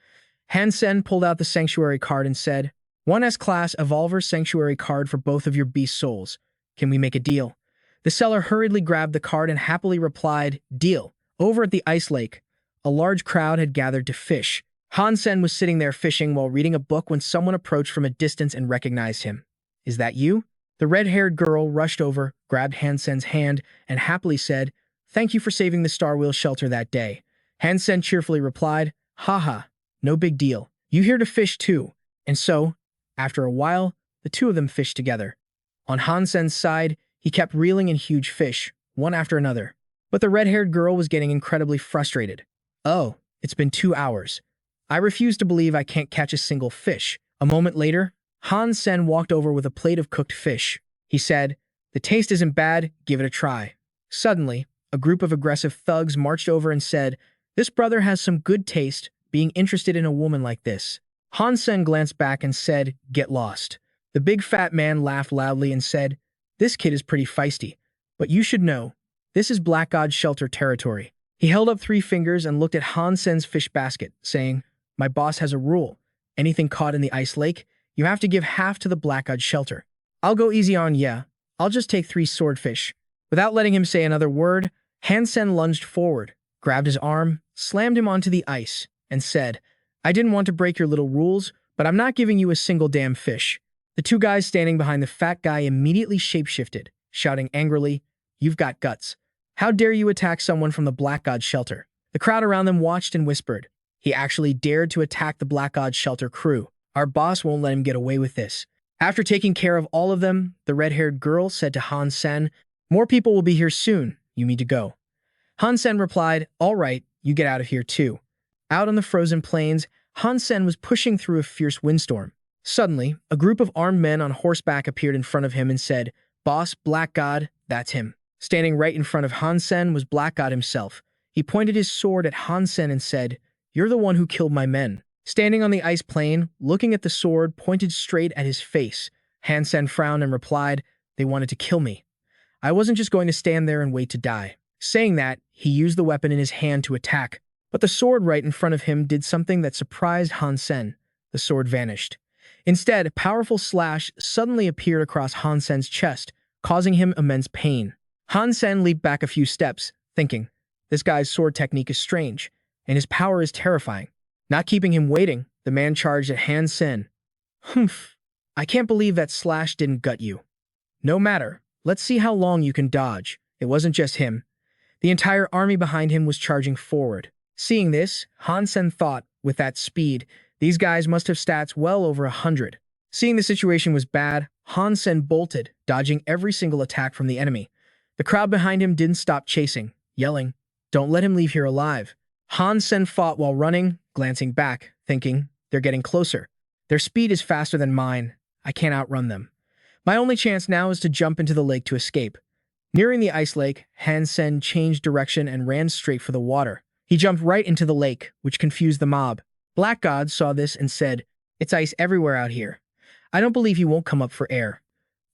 Han Sen pulled out the sanctuary card and said, one S-class Evolver sanctuary card for both of your beast souls. Can we make a deal? The seller hurriedly grabbed the card and happily replied, deal. Over at the ice lake, a large crowd had gathered to fish. Han Sen was sitting there fishing while reading a book when someone approached from a distance and recognized him. Is that you? The red-haired girl rushed over, grabbed Han Sen's hand, and happily said, thank you for saving the Starwheel shelter that day. Han Sen cheerfully replied, haha, no big deal. You here to fish too. And so, after a while, the two of them fished together. On Han Sen's side, he kept reeling in huge fish, one after another. But the red-haired girl was getting incredibly frustrated. Oh, it's been 2 hours. I refuse to believe I can't catch a single fish. A moment later, Han Sen walked over with a plate of cooked fish. He said, "The taste isn't bad, give it a try." Suddenly, a group of aggressive thugs marched over and said, "This brother has some good taste, being interested in a woman like this." Han Sen glanced back and said, "Get lost." The big fat man laughed loudly and said, "This kid is pretty feisty, but you should know, this is Black God Shelter territory." He held up 3 fingers and looked at Han Sen's fish basket, saying, "My boss has a rule. Anything caught in the ice lake, you have to give half to the Black God Shelter. I'll go easy on ya. I'll just take 3 swordfish." Without letting him say another word, Han Sen lunged forward, grabbed his arm, slammed him onto the ice, and said, "I didn't want to break your little rules, but I'm not giving you a single damn fish." The 2 guys standing behind the fat guy immediately shapeshifted, shouting angrily, "You've got guts. How dare you attack someone from the Black God Shelter?" The crowd around them watched and whispered, "He actually dared to attack the Black God Shelter crew. Our boss won't let him get away with this." After taking care of all of them, the red-haired girl said to Han Sen, "More people will be here soon. You need to go." Han Sen replied, "All right, you get out of here too." Out on the frozen plains, Han Sen was pushing through a fierce windstorm. Suddenly, a group of armed men on horseback appeared in front of him and said, "Boss, Black God, that's him." Standing right in front of Han Sen was Black God himself. He pointed his sword at Han Sen and said, "You're the one who killed my men." Standing on the ice plain, looking at the sword pointed straight at his face, Han Sen frowned and replied, "They wanted to kill me. I wasn't just going to stand there and wait to die." Saying that, he used the weapon in his hand to attack, but the sword right in front of him did something that surprised Han Sen. The sword vanished. Instead, a powerful slash suddenly appeared across Han Sen's chest, causing him immense pain. Han Sen leaped back a few steps, thinking, this guy's sword technique is strange, and his power is terrifying. Not keeping him waiting, the man charged at Han Sen. "Humph, I can't believe that slash didn't gut you. No matter, let's see how long you can dodge." It wasn't just him. The entire army behind him was charging forward. Seeing this, Han Sen thought, with that speed, these guys must have stats well over 100. Seeing the situation was bad, Han Sen bolted, dodging every single attack from the enemy. The crowd behind him didn't stop chasing, yelling, "Don't let him leave here alive." Han Sen fought while running, glancing back, thinking, they're getting closer. Their speed is faster than mine. I can't outrun them. My only chance now is to jump into the lake to escape. Nearing the ice lake, Han Sen changed direction and ran straight for the water. He jumped right into the lake, which confused the mob. Black God saw this and said, "It's ice everywhere out here. I don't believe he won't come up for air."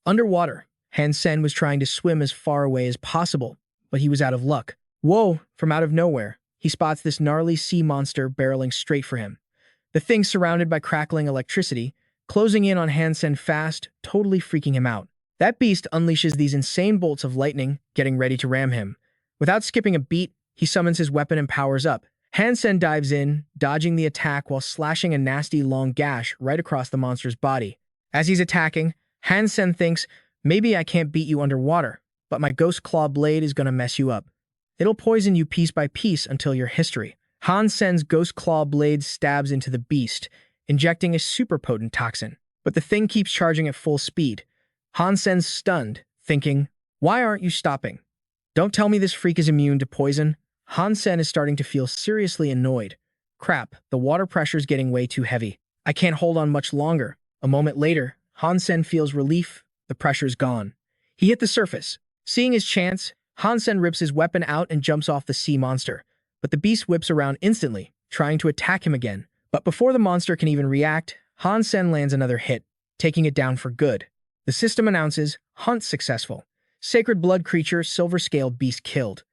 Underwater, Han Sen was trying to swim as far away as possible, but he was out of luck. Whoa, from out of nowhere, he spots this gnarly sea monster barreling straight for him. The thing surrounded by crackling electricity, closing in on Han Sen fast, totally freaking him out. That beast unleashes these insane bolts of lightning, getting ready to ram him. Without skipping a beat, he summons his weapon and powers up. Han Sen dives in, dodging the attack while slashing a nasty long gash right across the monster's body. As he's attacking, Han Sen thinks, maybe I can't beat you underwater, but my ghost claw blade is gonna mess you up. It'll poison you piece by piece until you're history. Han Sen's ghost claw blade stabs into the beast, injecting a super potent toxin, but the thing keeps charging at full speed. Han Sen's stunned, thinking, why aren't you stopping? Don't tell me this freak is immune to poison. Han Sen is starting to feel seriously annoyed. Crap, the water pressure's getting way too heavy. I can't hold on much longer. A moment later, Han Sen feels relief. The pressure's gone. He hit the surface. Seeing his chance, Han Sen rips his weapon out and jumps off the sea monster. But the beast whips around instantly, trying to attack him again. But before the monster can even react, Han Sen lands another hit, taking it down for good. The system announces, hunt successful. Sacred blood creature, silver-scaled beast killed.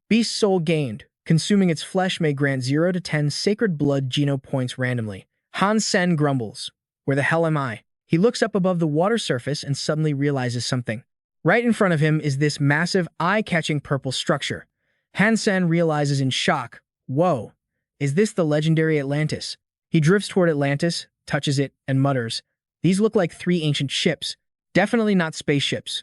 Beast soul gained. Consuming its flesh may grant 0 to 10 sacred blood geno points randomly. Han Sen grumbles. Where the hell am I? He looks up above the water surface and suddenly realizes something. Right in front of him is this massive, eye-catching purple structure. Han Sen realizes in shock, whoa, is this the legendary Atlantis? He drifts toward Atlantis, touches it, and mutters, these look like 3 ancient ships. Definitely not spaceships.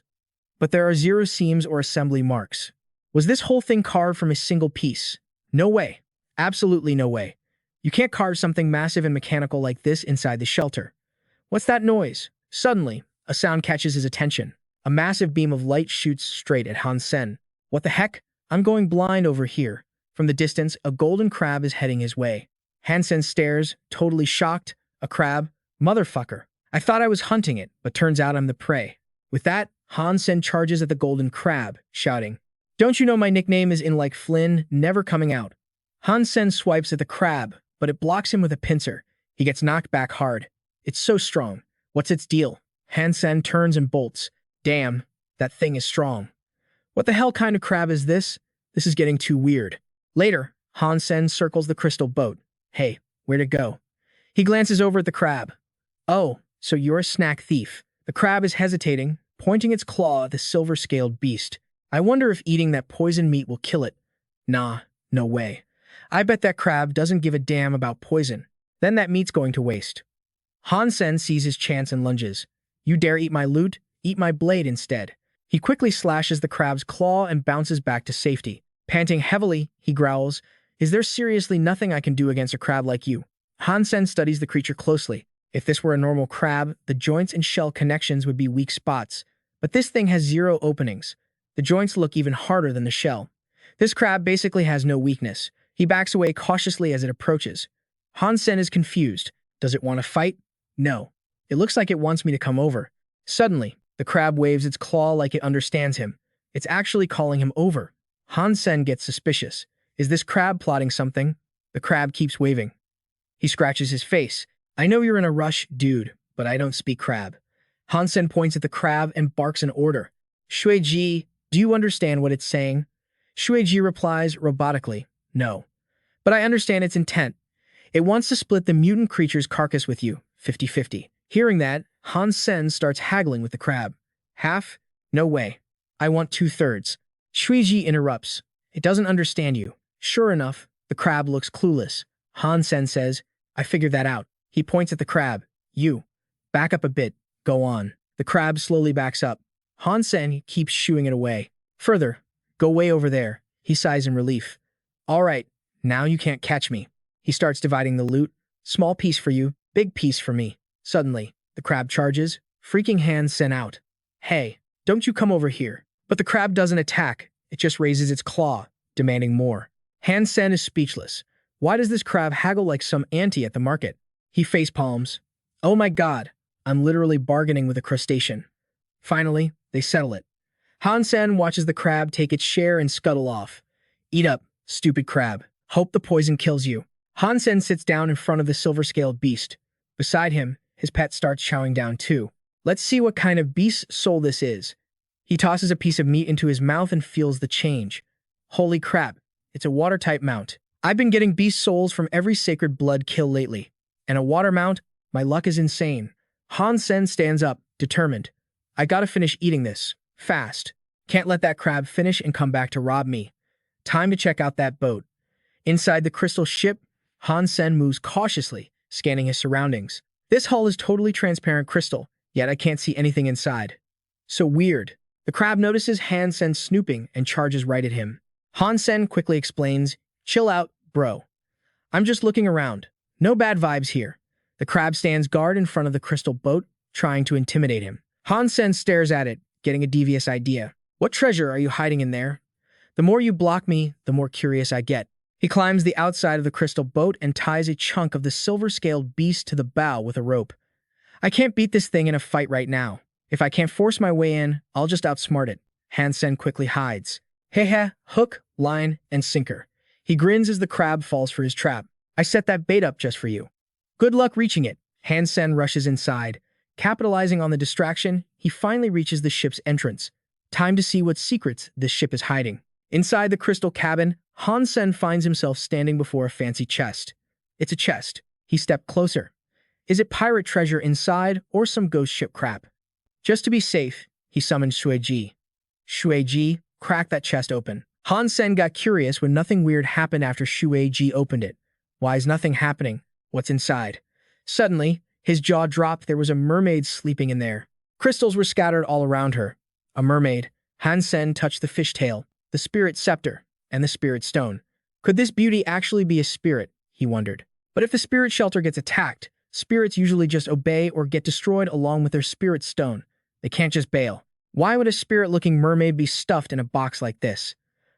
But there are 0 seams or assembly marks. Was this whole thing carved from a single piece? No way. Absolutely no way. You can't carve something massive and mechanical like this inside the shelter. What's that noise? Suddenly, a sound catches his attention. A massive beam of light shoots straight at Han Sen. What the heck? I'm going blind over here. From the distance, a golden crab is heading his way. Han Sen stares, totally shocked. A crab? Motherfucker. I thought I was hunting it, but turns out I'm the prey. With that, Han Sen charges at the golden crab, shouting, "Don't you know my nickname is in like Flynn, never coming out?" Han Sen swipes at the crab, but it blocks him with a pincer. He gets knocked back hard. It's so strong. What's its deal? Han Sen turns and bolts. Damn, that thing is strong. What the hell kind of crab is this? This is getting too weird. Later, Han Sen circles the crystal boat. Hey, where'd it go? He glances over at the crab. Oh, so you're a snack thief. The crab is hesitating, pointing its claw at the silver-scaled beast. I wonder if eating that poison meat will kill it. Nah, no way. I bet that crab doesn't give a damn about poison. Then that meat's going to waste. Han Sen sees his chance and lunges. You dare eat my loot? Eat my blade instead. He quickly slashes the crab's claw and bounces back to safety. Panting heavily, he growls, "Is there seriously nothing I can do against a crab like you?" Han Sen studies the creature closely. If this were a normal crab, the joints and shell connections would be weak spots. But this thing has 0 openings. The joints look even harder than the shell. This crab basically has no weakness. He backs away cautiously as it approaches. Han Sen is confused. Does it want to fight? No. It looks like it wants me to come over. Suddenly, the crab waves its claw like it understands him. It's actually calling him over. Han Sen gets suspicious. Is this crab plotting something? The crab keeps waving. He scratches his face. I know you're in a rush, dude, but I don't speak crab. Han Sen points at the crab and barks an order. Shuiji, do you understand what it's saying? Shuiji replies robotically, no. But I understand its intent. It wants to split the mutant creature's carcass with you, 50-50. Hearing that, Han Sen starts haggling with the crab. Half? No way. I want 2/3. Shuiji interrupts. It doesn't understand you. Sure enough, the crab looks clueless. Han Sen says, I figured that out. He points at the crab. You. Back up a bit. Go on. The crab slowly backs up. Han Sen keeps shooing it away. Further. Go way over there. He sighs in relief. All right. Now you can't catch me. He starts dividing the loot. Small piece for you, big piece for me. Suddenly, the crab charges, freaking Han Sen out. Hey, don't you come over here. But the crab doesn't attack. It just raises its claw, demanding more. Han Sen is speechless. Why does this crab haggle like some auntie at the market? He facepalms. Oh my god, I'm literally bargaining with a crustacean. Finally, they settle it. Han Sen watches the crab take its share and scuttle off. Eat up, stupid crab. Hope the poison kills you. Han Sen sits down in front of the silver-scaled beast. Beside him, his pet starts chowing down too. Let's see what kind of beast's soul this is. He tosses a piece of meat into his mouth and feels the change. Holy crap, it's a water-type mount. I've been getting beast souls from every sacred blood kill lately. And a water mount? My luck is insane. Han Sen stands up, determined. I gotta finish eating this. Fast. Can't let that crab finish and come back to rob me. Time to check out that boat. Inside the crystal ship, Han Sen moves cautiously, scanning his surroundings. This hull is totally transparent crystal, yet I can't see anything inside. So weird. The crab notices Han Sen snooping and charges right at him. Han Sen quickly explains, Chill out, bro. I'm just looking around. No bad vibes here. The crab stands guard in front of the crystal boat, trying to intimidate him. Han Sen stares at it, getting a devious idea. What treasure are you hiding in there? The more you block me, the more curious I get. He climbs the outside of the crystal boat and ties a chunk of the silver-scaled beast to the bow with a rope. I can't beat this thing in a fight right now. If I can't force my way in, I'll just outsmart it. Han Sen quickly hides. Hehe, hook, line, and sinker. He grins as the crab falls for his trap. I set that bait up just for you. Good luck reaching it. Han Sen rushes inside. Capitalizing on the distraction, he finally reaches the ship's entrance. Time to see what secrets this ship is hiding. Inside the crystal cabin, Han Sen finds himself standing before a fancy chest. It's a chest. He stepped closer. Is it pirate treasure inside or some ghost ship crap? Just to be safe, he summoned Shuiji. Shuiji cracked that chest open. Han Sen got curious when nothing weird happened after Shuiji opened it. Why is nothing happening? What's inside? Suddenly, his jaw dropped. There was a mermaid sleeping in there. Crystals were scattered all around her. A mermaid. Han Sen touched the fishtail, the spirit scepter, and the spirit stone. Could this beauty actually be a spirit? He wondered. But if the spirit shelter gets attacked, spirits usually just obey or get destroyed along with their spirit stone. They can't just bail. Why would a spirit-looking mermaid be stuffed in a box like this?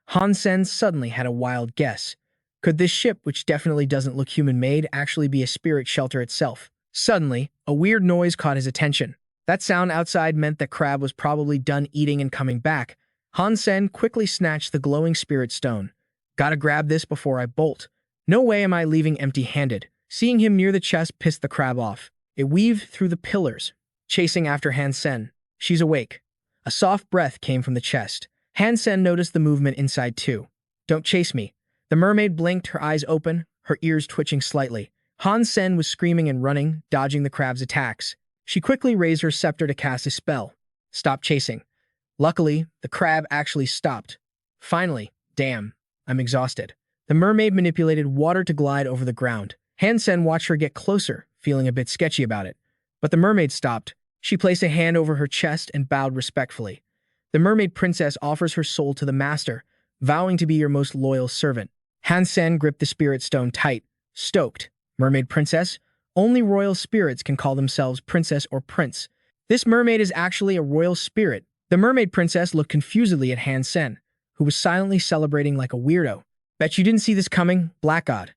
Han Sen suddenly had a wild guess. Could this ship, which definitely doesn't look human-made, actually be a spirit shelter itself? Suddenly, a weird noise caught his attention. That sound outside meant that Crab was probably done eating and coming back. Han Sen quickly snatched the glowing spirit stone. Gotta grab this before I bolt. No way am I leaving empty-handed. Seeing him near the chest pissed the crab off. It weaved through the pillars, chasing after Han Sen. She's awake. A soft breath came from the chest. Han Sen noticed the movement inside too. Don't chase me. The mermaid blinked, her eyes open, her ears twitching slightly. Han Sen was screaming and running, dodging the crab's attacks. She quickly raised her scepter to cast a spell. Stop chasing. Luckily, the crab actually stopped. Finally, damn, I'm exhausted. The mermaid manipulated water to glide over the ground. Han Sen watched her get closer, feeling a bit sketchy about it. But the mermaid stopped. She placed a hand over her chest and bowed respectfully. The mermaid princess offers her soul to the master, vowing to be your most loyal servant. Han Sen gripped the spirit stone tight. Stoked. Mermaid princess? Only royal spirits can call themselves princess or prince. This mermaid is actually a royal spirit. The mermaid princess looked confusedly at Han Sen, who was silently celebrating like a weirdo. Bet you didn't see this coming, Black God.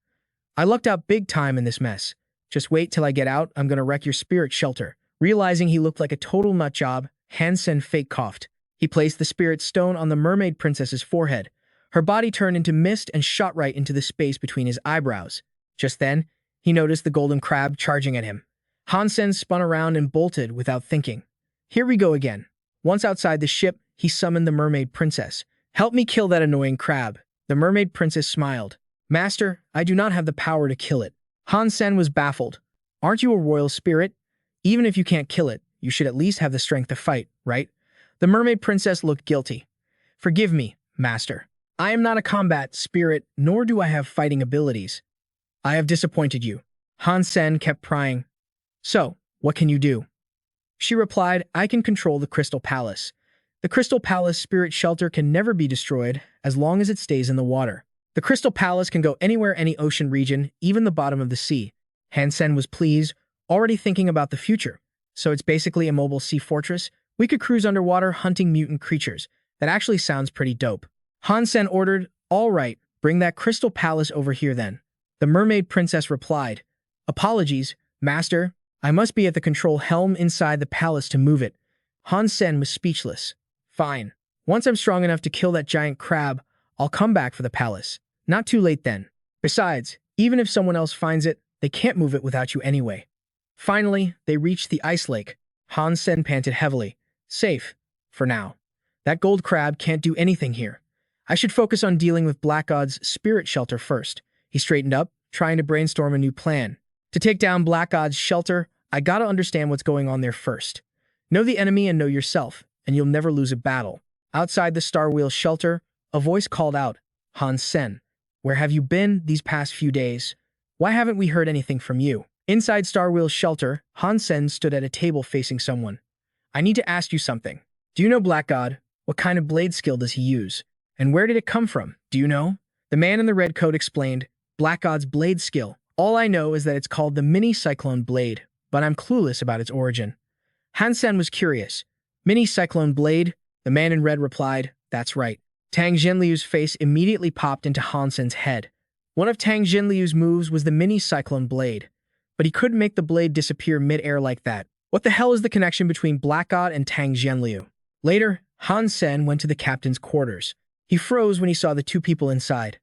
I lucked out big time in this mess. Just wait till I get out, I'm gonna wreck your spirit shelter. Realizing he looked like a total nutjob, Han Sen fake coughed. He placed the spirit stone on the mermaid princess's forehead. Her body turned into mist and shot right into the space between his eyebrows. Just then, he noticed the golden crab charging at him. Han Sen spun around and bolted without thinking. Here we go again. Once outside the ship, he summoned the mermaid princess. Help me kill that annoying crab. The mermaid princess smiled. Master, I do not have the power to kill it. Han Sen was baffled. Aren't you a royal spirit? Even if you can't kill it, you should at least have the strength to fight, right? The mermaid princess looked guilty. Forgive me, master. I am not a combat spirit, nor do I have fighting abilities. I have disappointed you. Han Sen kept prying. So, what can you do? She replied, I can control the Crystal Palace. The Crystal Palace spirit shelter can never be destroyed as long as it stays in the water. The Crystal Palace can go anywhere, any ocean region, even the bottom of the sea. Han Sen was pleased, already thinking about the future. So it's basically a mobile sea fortress? We could cruise underwater hunting mutant creatures. That actually sounds pretty dope. Han Sen ordered, all right, bring that Crystal Palace over here then. The mermaid princess replied, apologies, master. I must be at the control helm inside the palace to move it. Han Sen was speechless. Fine. Once I'm strong enough to kill that giant crab, I'll come back for the palace. Not too late then. Besides, even if someone else finds it, they can't move it without you anyway. Finally, they reached the ice lake. Han Sen panted heavily. Safe. For now. That gold crab can't do anything here. I should focus on dealing with Black God's spirit shelter first. He straightened up, trying to brainstorm a new plan. To take down Black God's shelter, I gotta understand what's going on there first. Know the enemy and know yourself, and you'll never lose a battle. Outside the Star Wheel shelter, a voice called out, Han Sen, where have you been these past few days? Why haven't we heard anything from you? Inside Star Wheel's shelter, Han Sen stood at a table facing someone. I need to ask you something. Do you know Black God? What kind of blade skill does he use? And where did it come from? Do you know? The man in the red coat explained, Black God's blade skill. All I know is that it's called the Mini Cyclone Blade, but I'm clueless about its origin. Han Sen was curious. Mini Cyclone Blade? The man in red replied, that's right. Tang Jinliu's face immediately popped into Han Sen's head. One of Tang Jinliu's moves was the Mini Cyclone Blade, but he couldn't make the blade disappear mid-air like that. What the hell is the connection between Black God and Tang Jinliu? Later, Han Sen went to the captain's quarters. He froze when he saw the two people inside.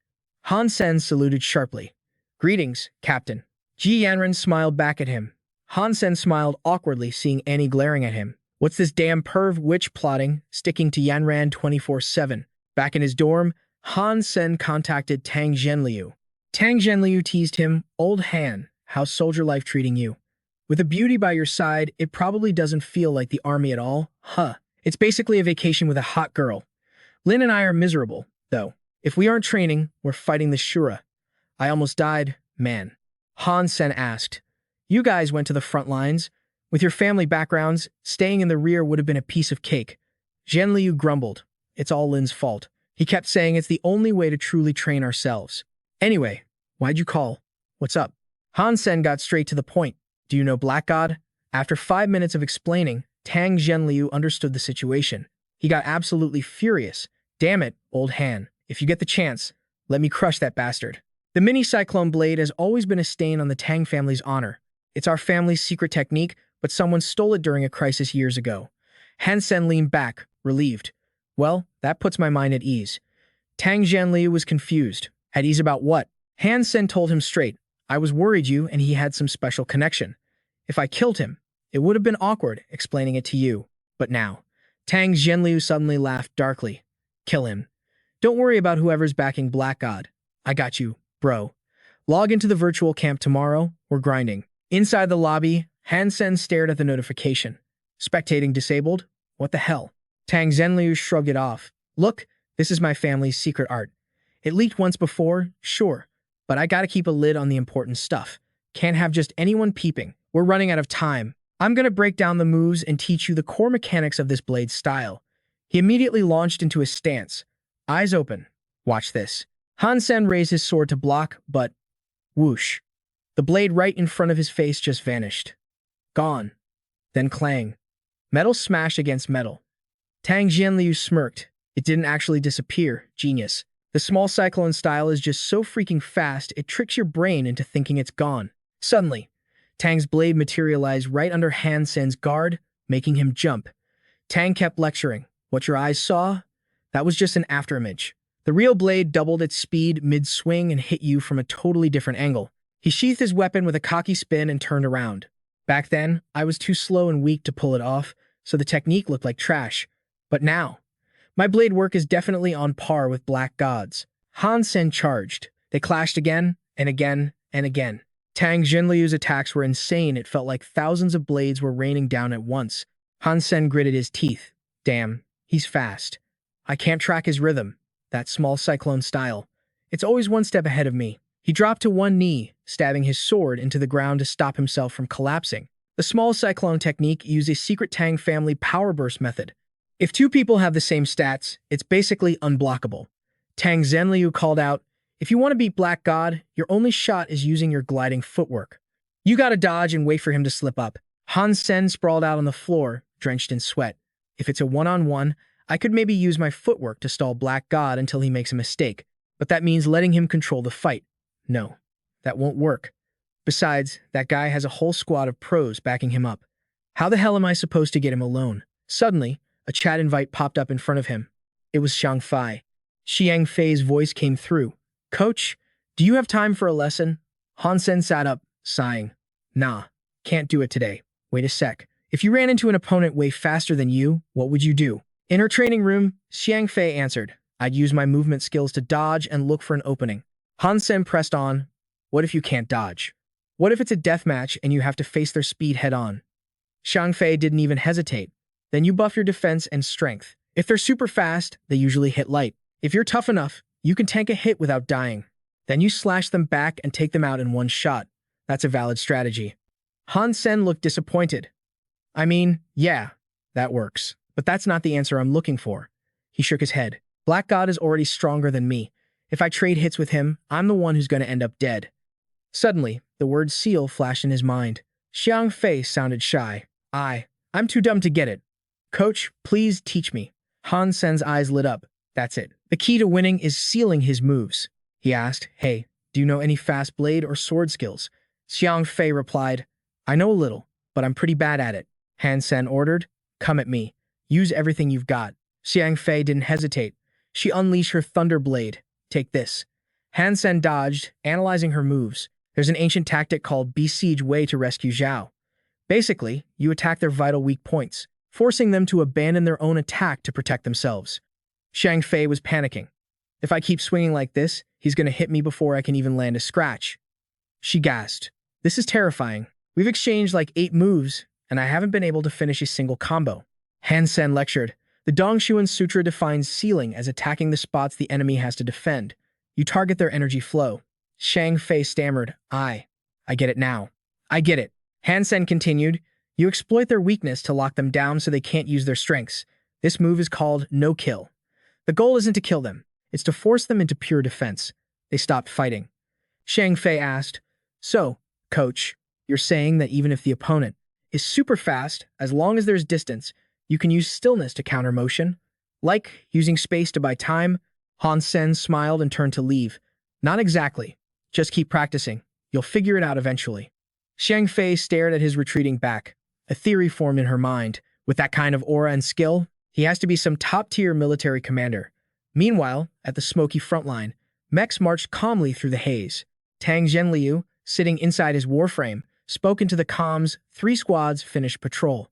Han Sen saluted sharply. Greetings, Captain. Ji Yanran smiled back at him. Han Sen smiled awkwardly, seeing Annie glaring at him. What's this damn perv witch plotting, sticking to Yanran 24/7? Back in his dorm, Han Sen contacted Tang Jinliu. Tang Jinliu teased him, Old Han, how's soldier life treating you? With a beauty by your side, it probably doesn't feel like the army at all, huh? It's basically a vacation with a hot girl. Lin and I are miserable, though. If we aren't training, we're fighting the Shura. I almost died, man. Han Sen asked. You guys went to the front lines. With your family backgrounds, staying in the rear would have been a piece of cake. Zhen Liu grumbled. It's all Lin's fault. He kept saying it's the only way to truly train ourselves. Anyway, why'd you call? What's up? Han Sen got straight to the point. Do you know Black God? After 5 minutes of explaining, Tang Zhenliu understood the situation. He got absolutely furious. Damn it, Old Han. If you get the chance, let me crush that bastard. The mini cyclone blade has always been a stain on the Tang family's honor. It's our family's secret technique, but someone stole it during a crisis years ago. Han Sen leaned back, relieved. Well, that puts my mind at ease. Tang Jianliu was confused. At ease about what? Han Sen told him straight. I was worried you and he had some special connection. If I killed him, it would have been awkward explaining it to you. But now, Tang Jianliu suddenly laughed darkly. Kill him. Don't worry about whoever's backing Black God. I got you, bro. Log into the virtual camp tomorrow. We're grinding. Inside the lobby, Han Sen stared at the notification. Spectating disabled? What the hell? Tang Jianliu shrugged it off. Look, this is my family's secret art. It leaked once before, sure, but I gotta keep a lid on the important stuff. Can't have just anyone peeping. We're running out of time. I'm gonna break down the moves and teach you the core mechanics of this blade style. He immediately launched into his stance. Eyes open. Watch this. Han Sen raised his sword to block, but whoosh. The blade right in front of his face just vanished. Gone. Then clang. Metal smashed against metal. Tang Jianliu smirked. It didn't actually disappear. Genius. The small cyclone style is just so freaking fast, it tricks your brain into thinking it's gone. Suddenly, Tang's blade materialized right under Han Sen's guard, making him jump. Tang kept lecturing. What your eyes saw? That was just an afterimage. The real blade doubled its speed mid-swing and hit you from a totally different angle. He sheathed his weapon with a cocky spin and turned around. Back then, I was too slow and weak to pull it off, so the technique looked like trash. But now, my blade work is definitely on par with Black God's. Han Sen charged. They clashed again, and again, and again. Tang Jianliu's attacks were insane. It felt like thousands of blades were raining down at once. Han Sen gritted his teeth. Damn, he's fast. I can't track his rhythm. That small cyclone style. It's always one step ahead of me. He dropped to one knee, stabbing his sword into the ground to stop himself from collapsing. The small cyclone technique used a secret Tang family power burst method. If two people have the same stats, it's basically unblockable. Tang Jianliu called out, if you want to beat Black God, your only shot is using your gliding footwork. You gotta dodge and wait for him to slip up. Han Sen sprawled out on the floor, drenched in sweat. If it's a one-on-one, I could maybe use my footwork to stall Black God until he makes a mistake, but that means letting him control the fight. No, that won't work. Besides, that guy has a whole squad of pros backing him up. How the hell am I supposed to get him alone? Suddenly, a chat invite popped up in front of him. It was Xiang Fei. Xiang Fei's voice came through. Coach, do you have time for a lesson? Han Sen sat up, sighing. Nah, can't do it today. Wait a sec. If you ran into an opponent way faster than you, what would you do? In her training room, Xiang Fei answered. I'd use my movement skills to dodge and look for an opening. Han Sen pressed on. What if you can't dodge? What if it's a deathmatch and you have to face their speed head-on? Xiang Fei didn't even hesitate. Then you buff your defense and strength. If they're super fast, they usually hit light. If you're tough enough, you can tank a hit without dying. Then you slash them back and take them out in one shot. That's a valid strategy. Han Sen looked disappointed. I mean, yeah, that works. But that's not the answer I'm looking for. He shook his head. Black God is already stronger than me. If I trade hits with him, I'm the one who's going to end up dead. Suddenly, the word seal flashed in his mind. Xiang Fei sounded shy. I'm too dumb to get it. Coach, please teach me. Han Sen's eyes lit up. That's it. The key to winning is sealing his moves. He asked, hey, do you know any fast blade or sword skills? Xiang Fei replied, I know a little, but I'm pretty bad at it. Han Sen ordered, come at me. Use everything you've got. Xiang Fei didn't hesitate. She unleashed her thunder blade. Take this. Han Sen dodged, analyzing her moves. There's an ancient tactic called besiege way to rescue Zhao. Basically, you attack their vital weak points, forcing them to abandon their own attack to protect themselves. Xiang Fei was panicking. If I keep swinging like this, he's going to hit me before I can even land a scratch. She gasped. This is terrifying. We've exchanged like 8 moves, and I haven't been able to finish a single combo. Han Sen lectured. The Dongshuan Sutra defines sealing as attacking the spots the enemy has to defend. You target their energy flow. Xiang Fei stammered. I get it now. I get it. Han Sen continued. You exploit their weakness to lock them down so they can't use their strengths. This move is called no kill. The goal isn't to kill them. It's to force them into pure defense. They stopped fighting. Xiang Fei asked, so, coach, you're saying that even if the opponent is super fast, as long as there's distance, you can use stillness to counter motion? Like using space to buy time? Han Sen smiled and turned to leave. Not exactly. Just keep practicing. You'll figure it out eventually. Xiang Fei stared at his retreating back. A theory formed in her mind. With that kind of aura and skill, he has to be some top-tier military commander. Meanwhile, at the smoky front line, mechs marched calmly through the haze. Tang Zhenliu, sitting inside his warframe, spoke into the comms. 3 squads finished patrol.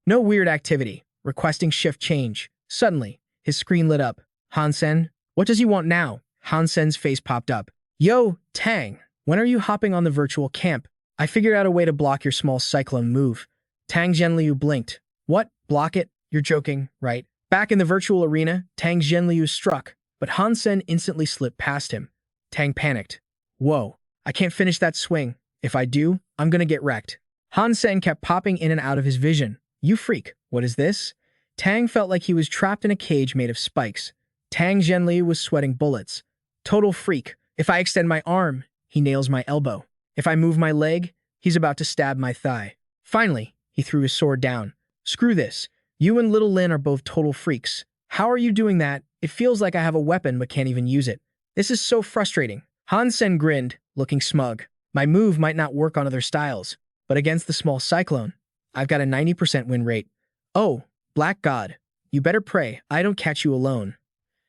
No weird activity. Requesting shift change. Suddenly, his screen lit up. Han Sen, what does he want now? Han Sen's face popped up. Yo, Tang, when are you hopping on the virtual camp? I figured out a way to block your small cyclone move. Tang Zhenliu blinked. What? Block it? You're joking, right? Back in the virtual arena, Tang Zhenliu struck, but Han Sen instantly slipped past him. Tang panicked. Whoa, I can't finish that swing. If I do, I'm gonna get wrecked. Han Sen kept popping in and out of his vision. You freak, what is this? Tang felt like he was trapped in a cage made of spikes. Tang Zhenliu was sweating bullets. Total freak. If I extend my arm, he nails my elbow. If I move my leg, he's about to stab my thigh. Finally, he threw his sword down. Screw this. You and Little Lin are both total freaks. How are you doing that? It feels like I have a weapon but can't even use it. This is so frustrating. Han Sen grinned, looking smug. My move might not work on other styles, but against the small cyclone, I've got a 90% win rate. Oh, Black God, you better pray I don't catch you alone.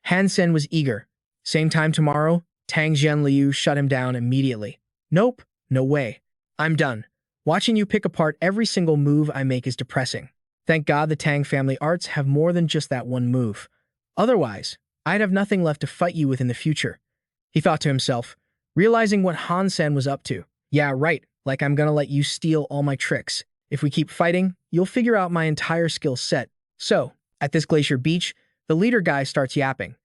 Han Sen was eager. Same time tomorrow, Tang Zhenliu shut him down immediately. Nope, no way. I'm done. Watching you pick apart every single move I make is depressing. Thank God the Tang family arts have more than just that one move. Otherwise, I'd have nothing left to fight you with in the future. He thought to himself, realizing what Han Sen was up to. Yeah, right, like I'm gonna let you steal all my tricks. If we keep fighting, you'll figure out my entire skill set. So, at this glacier beach, the leader guy starts yapping.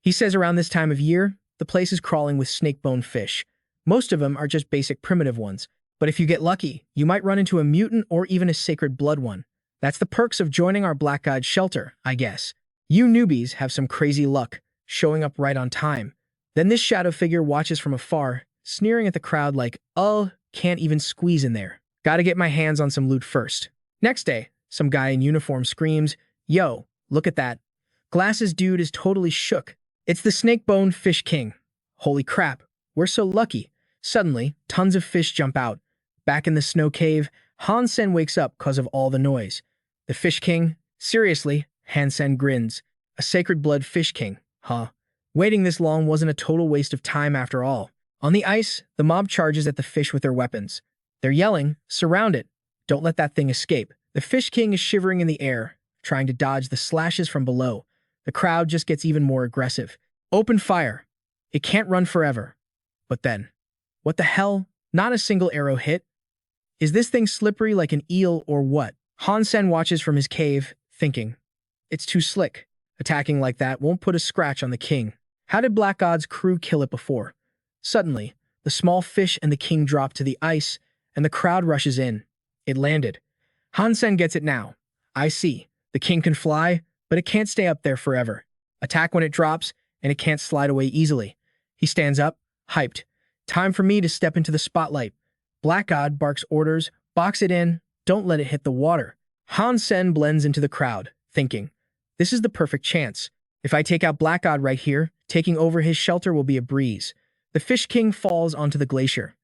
He says around this time of year, the place is crawling with snake-bone fish. Most of them are just basic primitive ones, but if you get lucky, you might run into a mutant or even a sacred blood one. That's the perks of joining our Black God shelter, I guess. You newbies have some crazy luck, showing up right on time. Then this shadow figure watches from afar, sneering at the crowd like, oh, can't even squeeze in there. Gotta get my hands on some loot first. Next day, some guy in uniform screams, yo, look at that. Glasses dude is totally shook. It's the snake-bone fish king. Holy crap, we're so lucky. Suddenly, tons of fish jump out. Back in the snow cave, Han Sen wakes up because of all the noise. The fish king? Seriously? Han Sen grins. A sacred blood fish king, huh? Waiting this long wasn't a total waste of time after all. On the ice, the mob charges at the fish with their weapons. They're yelling, surround it. Don't let that thing escape. The fish king is shivering in the air, trying to dodge the slashes from below. The crowd just gets even more aggressive. Open fire. It can't run forever. But then, what the hell? Not a single arrow hit? Is this thing slippery like an eel or what? Han Sen watches from his cave, thinking, it's too slick. Attacking like that won't put a scratch on the king. How did Black God's crew kill it before? Suddenly, the small fish and the king drop to the ice, and the crowd rushes in. It landed. Han Sen gets it now. I see. The king can fly, but it can't stay up there forever. Attack when it drops, and it can't slide away easily. He stands up, hyped. Time for me to step into the spotlight. Black God barks orders, box it in, don't let it hit the water. Han Sen blends into the crowd, thinking, this is the perfect chance. If I take out Black God right here, taking over his shelter will be a breeze. The Fish King falls onto the glacier.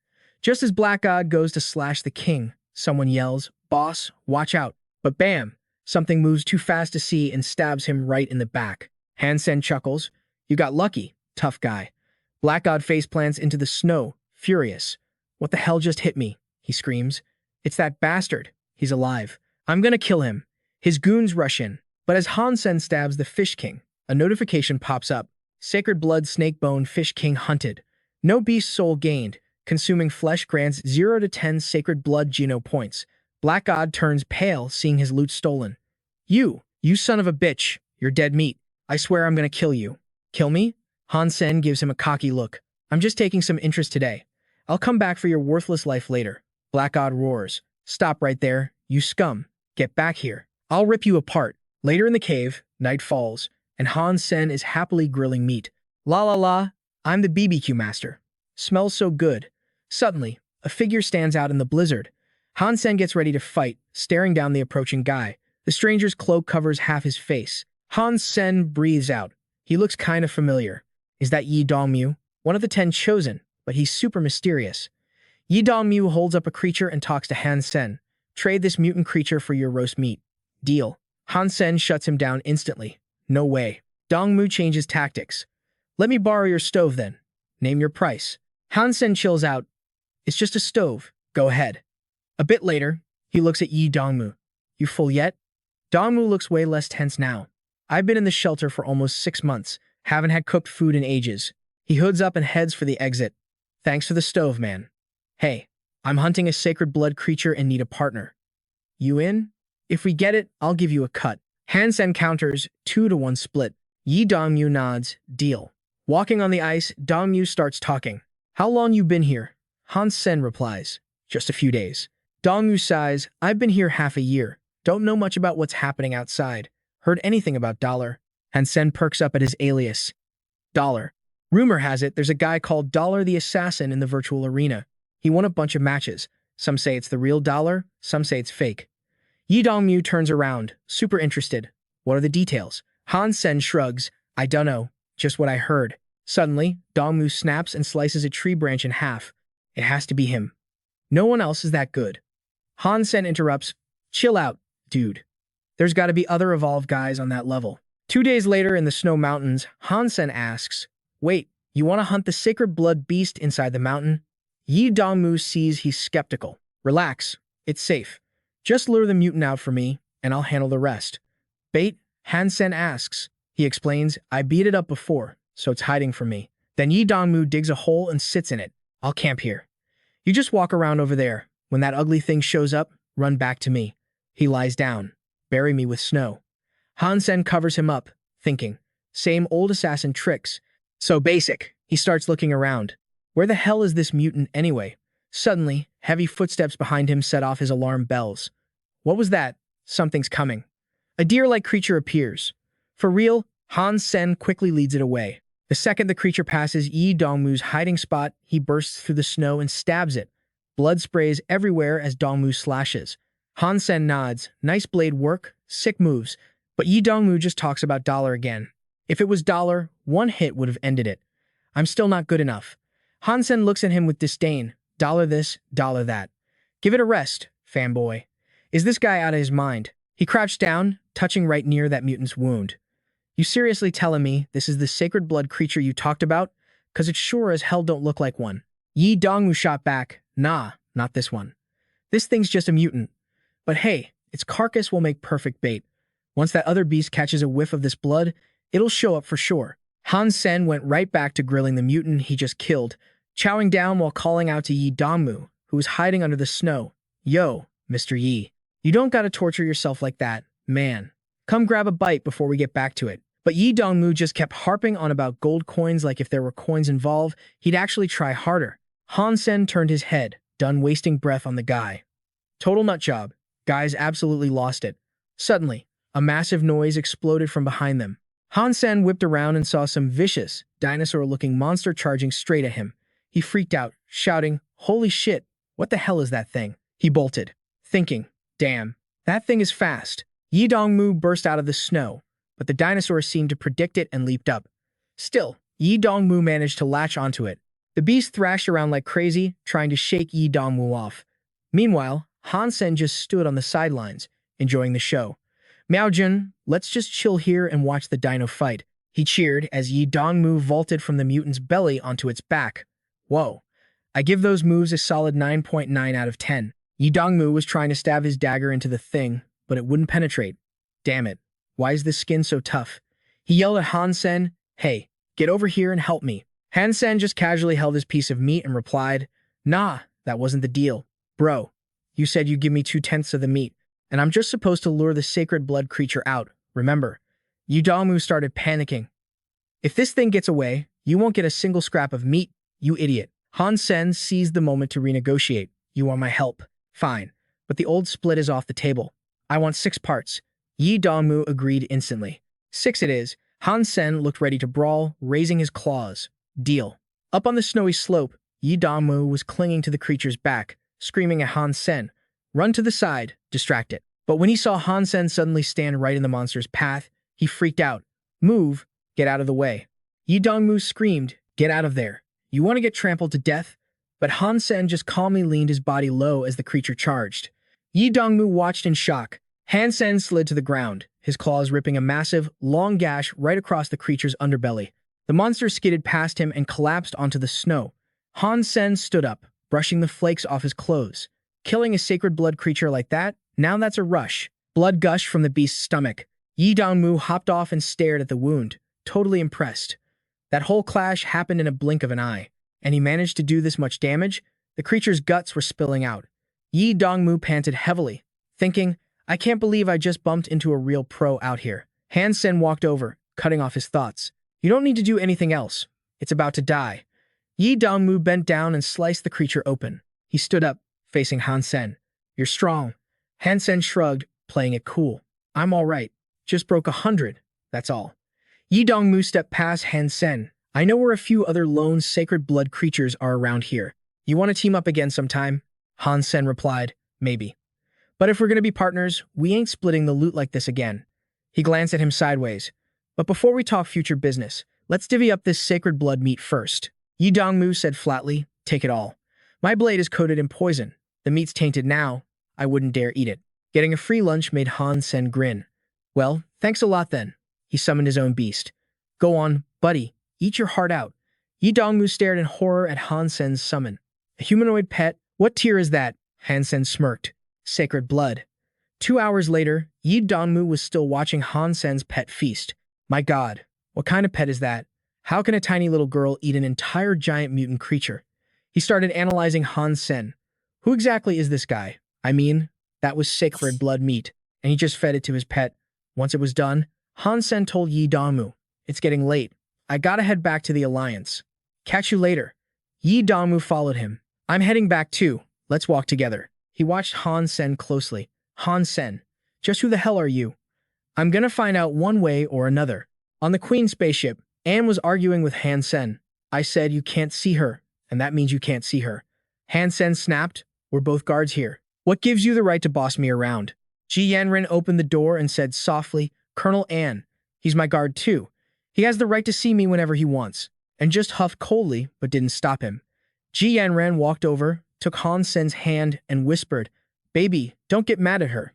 Just as Black God goes to slash the king, someone yells, boss, watch out. But bam, something moves too fast to see and stabs him right in the back. Han Sen chuckles, you got lucky, tough guy. Black God faceplants into the snow, furious. What the hell just hit me? He screams. It's that bastard. He's alive. I'm gonna kill him. His goons rush in. But as Han Sen stabs the Fish King, a notification pops up. Sacred Blood Snakebone Fish King hunted. No beast soul gained. Consuming flesh grants 0 to 10 Sacred Blood Geno points. Black God turns pale, seeing his loot stolen. You son of a bitch. You're dead meat. I swear I'm gonna kill you. Kill me? Han Sen gives him a cocky look. I'm just taking some interest today. I'll come back for your worthless life later. Black God roars. Stop right there, you scum. Get back here. I'll rip you apart. Later in the cave, night falls, and Han Sen is happily grilling meat. La la la, I'm the BBQ master. Smells so good. Suddenly, a figure stands out in the blizzard. Han Sen gets ready to fight, staring down the approaching guy. The stranger's cloak covers half his face. Han Sen breathes out. He looks kind of familiar. Is that Yi Dongmu? One of the 10 chosen, but he's super mysterious. Yi Dongmu holds up a creature and talks to Han Sen. Trade this mutant creature for your roast meat. Deal. Han Sen shuts him down instantly. No way. Dongmu changes tactics. Let me borrow your stove then. Name your price. Han Sen chills out. It's just a stove. Go ahead. A bit later, he looks at Yi Dongmu. You full yet? Dongmu looks way less tense now. I've been in the shelter for almost 6 months. Haven't had cooked food in ages. He hoods up and heads for the exit. Thanks for the stove, man. Hey, I'm hunting a sacred blood creature and need a partner. You in? If we get it, I'll give you a cut. Han Sen counters, 2-to-1 split. Yi Dongmu nods, deal. Walking on the ice, Dongmu starts talking. How long you been here? Han Sen replies, just a few days. Dongmu sighs, I've been here half a year. Don't know much about what's happening outside. Heard anything about Dollar? Han Sen perks up at his alias. Dollar. Rumor has it there's a guy called Dollar the Assassin in the virtual arena. He won a bunch of matches. Some say it's the real Dollar, some say it's fake. Yi Dongmu turns around, super interested. What are the details? Han Sen shrugs. I dunno, just what I heard. Suddenly, Dongmu snaps and slices a tree branch in half. It has to be him. No one else is that good. Han Sen interrupts. Chill out, dude. There's gotta be other evolved guys on that level. 2 days later in the snow mountains, Han Sen asks, wait, you want to hunt the sacred blood beast inside the mountain? Yi Dongmu sees he's skeptical. Relax, it's safe. Just lure the mutant out for me, and I'll handle the rest. Bait? Han Sen asks. He explains, I beat it up before, so it's hiding from me. Then Yi Dongmu digs a hole and sits in it. I'll camp here. You just walk around over there. When that ugly thing shows up, run back to me. He lies down. Bury me with snow. Han Sen covers him up, thinking, same old assassin tricks. So basic. He starts looking around. Where the hell is this mutant anyway? Suddenly, heavy footsteps behind him set off his alarm bells. What was that? Something's coming. A deer-like creature appears. For real, Han Sen quickly leads it away. The second the creature passes Yi Dongmu's hiding spot, he bursts through the snow and stabs it. Blood sprays everywhere as Dongmu slashes. Han Sen nods. Nice blade work, sick moves. But Yi Dongmu just talks about Dollar again. If it was Dollar, one hit would have ended it. I'm still not good enough. Han Sen looks at him with disdain. Dollar this, dollar that. Give it a rest, fanboy. Is this guy out of his mind? He crouched down, touching right near that mutant's wound. You seriously telling me this is the sacred blood creature you talked about? 'Cause it sure as hell don't look like one. Yi Dongmu shot back. Nah, not this one. This thing's just a mutant. But hey, its carcass will make perfect bait. Once that other beast catches a whiff of this blood, it'll show up for sure. Han Sen went right back to grilling the mutant he just killed, chowing down while calling out to Yi Dongmu, who was hiding under the snow. Yo, Mr. Yi, you don't gotta torture yourself like that, man. Come grab a bite before we get back to it. But Yi Dongmu just kept harping on about gold coins like if there were coins involved, he'd actually try harder. Han Sen turned his head, done wasting breath on the guy. Total nutjob. Guys absolutely lost it. Suddenly, a massive noise exploded from behind them. Han Sen whipped around and saw some vicious, dinosaur-looking monster charging straight at him. He freaked out, shouting, holy shit, what the hell is that thing? He bolted, thinking, damn, that thing is fast. Yi Dongmu burst out of the snow, but the dinosaur seemed to predict it and leaped up. Still, Yi Dongmu managed to latch onto it. The beast thrashed around like crazy, trying to shake Yi Dongmu off. Meanwhile, Han Sen just stood on the sidelines, enjoying the show. Miaojun, let's just chill here and watch the dino fight. He cheered as Yi Dongmu vaulted from the mutant's belly onto its back. Whoa. I give those moves a solid 9.9 out of 10. Yi Dongmu was trying to stab his dagger into the thing, but it wouldn't penetrate. Damn it. Why is this skin so tough? He yelled at Han Sen, hey, get over here and help me. Han Sen just casually held his piece of meat and replied, nah, that wasn't the deal. Bro, you said you'd give me 2/10 of the meat, and I'm just supposed to lure the sacred blood creature out, remember? Yi Dongmu started panicking. If this thing gets away, you won't get a single scrap of meat, you idiot. Han Sen seized the moment to renegotiate. You want my help? Fine, but the old split is off the table. I want 6 parts. Yi Dongmu agreed instantly. 6 it is. Han Sen looked ready to brawl, raising his claws. Deal. Up on the snowy slope, Yi Dongmu was clinging to the creature's back, screaming at Han Sen, run to the side, distract it. But when he saw Han Sen suddenly stand right in the monster's path, he freaked out. Move, get out of the way. Yi Dongmu screamed, "Get out of there. You want to get trampled to death?" But Han Sen just calmly leaned his body low as the creature charged. Yi Dongmu watched in shock. Han Sen slid to the ground, his claws ripping a massive, long gash right across the creature's underbelly. The monster skidded past him and collapsed onto the snow. Han Sen stood up, brushing the flakes off his clothes. Killing a sacred blood creature like that? Now that's a rush. Blood gushed from the beast's stomach. Yi Dongmu hopped off and stared at the wound, totally impressed. That whole clash happened in a blink of an eye, and he managed to do this much damage? The creature's guts were spilling out. Yi Dongmu panted heavily, thinking, I can't believe I just bumped into a real pro out here. Han Sen walked over, cutting off his thoughts. You don't need to do anything else. It's about to die. Yi Dongmu bent down and sliced the creature open. He stood up, facing Han Sen. You're strong. Han Sen shrugged, playing it cool. I'm all right. Just broke 100. That's all. Yi Dongmu stepped past Han Sen. I know where a few other lone sacred blood creatures are around here. You want to team up again sometime? Han Sen replied, maybe. But if we're going to be partners, we ain't splitting the loot like this again. He glanced at him sideways. But before we talk future business, let's divvy up this sacred blood meat first. Yi Dongmu said flatly, take it all. My blade is coated in poison. The meat's tainted now. I wouldn't dare eat it. Getting a free lunch made Han Sen grin. Well, thanks a lot then. He summoned his own beast. Go on, buddy. Eat your heart out. Yi Dongmu stared in horror at Han Sen's summon. A humanoid pet? What tier is that? Han Sen smirked. Sacred blood. 2 hours later, Yi Dongmu was still watching Han Sen's pet feast. My god, what kind of pet is that? How can a tiny little girl eat an entire giant mutant creature? He started analyzing Han Sen. Who exactly is this guy? I mean, that was sacred blood meat, and he just fed it to his pet. Once it was done, Han Sen told Yi Dongmu, it's getting late. I gotta head back to the Alliance. Catch you later. Yi Dongmu followed him. I'm heading back too. Let's walk together. He watched Han Sen closely. Han Sen, just who the hell are you? I'm gonna find out one way or another. On the Queen spaceship, Anne was arguing with Han Sen. I said you can't see her, and that means you can't see her. Han Sen snapped, we're both guards here. What gives you the right to boss me around? Ji Yanren opened the door and said softly, Colonel Anne, he's my guard too. He has the right to see me whenever he wants, and just huffed coldly, but didn't stop him. Ji Yanren walked over, took Han Sen's hand, and whispered, Baby, don't get mad at her.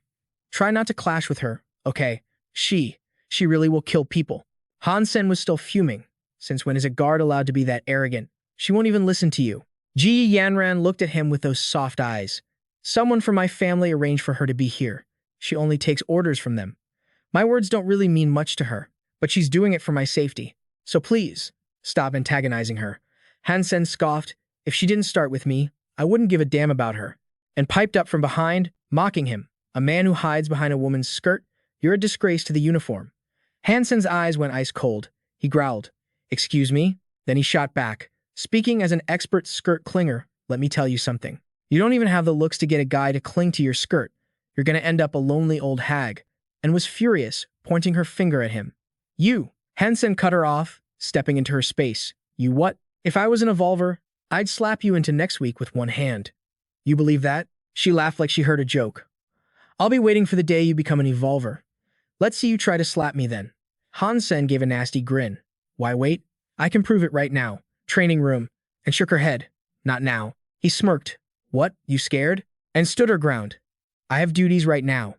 Try not to clash with her, okay? She really will kill people. Han Sen was still fuming. Since when is a guard allowed to be that arrogant? She won't even listen to you. Ji Yanran looked at him with those soft eyes. Someone from my family arranged for her to be here. She only takes orders from them. My words don't really mean much to her, but she's doing it for my safety. So please, stop antagonizing her. Han Sen scoffed, if she didn't start with me, I wouldn't give a damn about her. And piped up from behind, mocking him. A man who hides behind a woman's skirt? You're a disgrace to the uniform. Han Sen's eyes went ice cold. He growled, excuse me? Then he shot back. Speaking as an expert skirt clinger, let me tell you something. You don't even have the looks to get a guy to cling to your skirt. You're gonna end up a lonely old hag. And was furious, pointing her finger at him. You! Han Sen cut her off, stepping into her space. You what? If I was an evolver, I'd slap you into next week with one hand. You believe that? She laughed like she heard a joke. I'll be waiting for the day you become an evolver. Let's see you try to slap me then. Han Sen gave a nasty grin. Why wait? I can prove it right now. Training room. And shook her head. Not now. He smirked. What? You scared? And stood her ground. I have duties right now.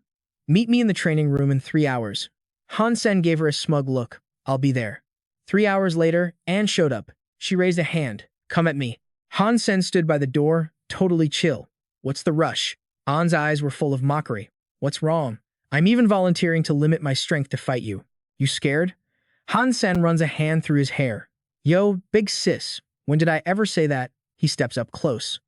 Meet me in the training room in 3 hours. Han Sen gave her a smug look. I'll be there. 3 hours later, Anne showed up. She raised a hand. Come at me. Han Sen stood by the door, totally chill. What's the rush? Anne's eyes were full of mockery. What's wrong? I'm even volunteering to limit my strength to fight you. You scared? Han Sen runs a hand through his hair. Yo, big sis. When did I ever say that? He steps up close.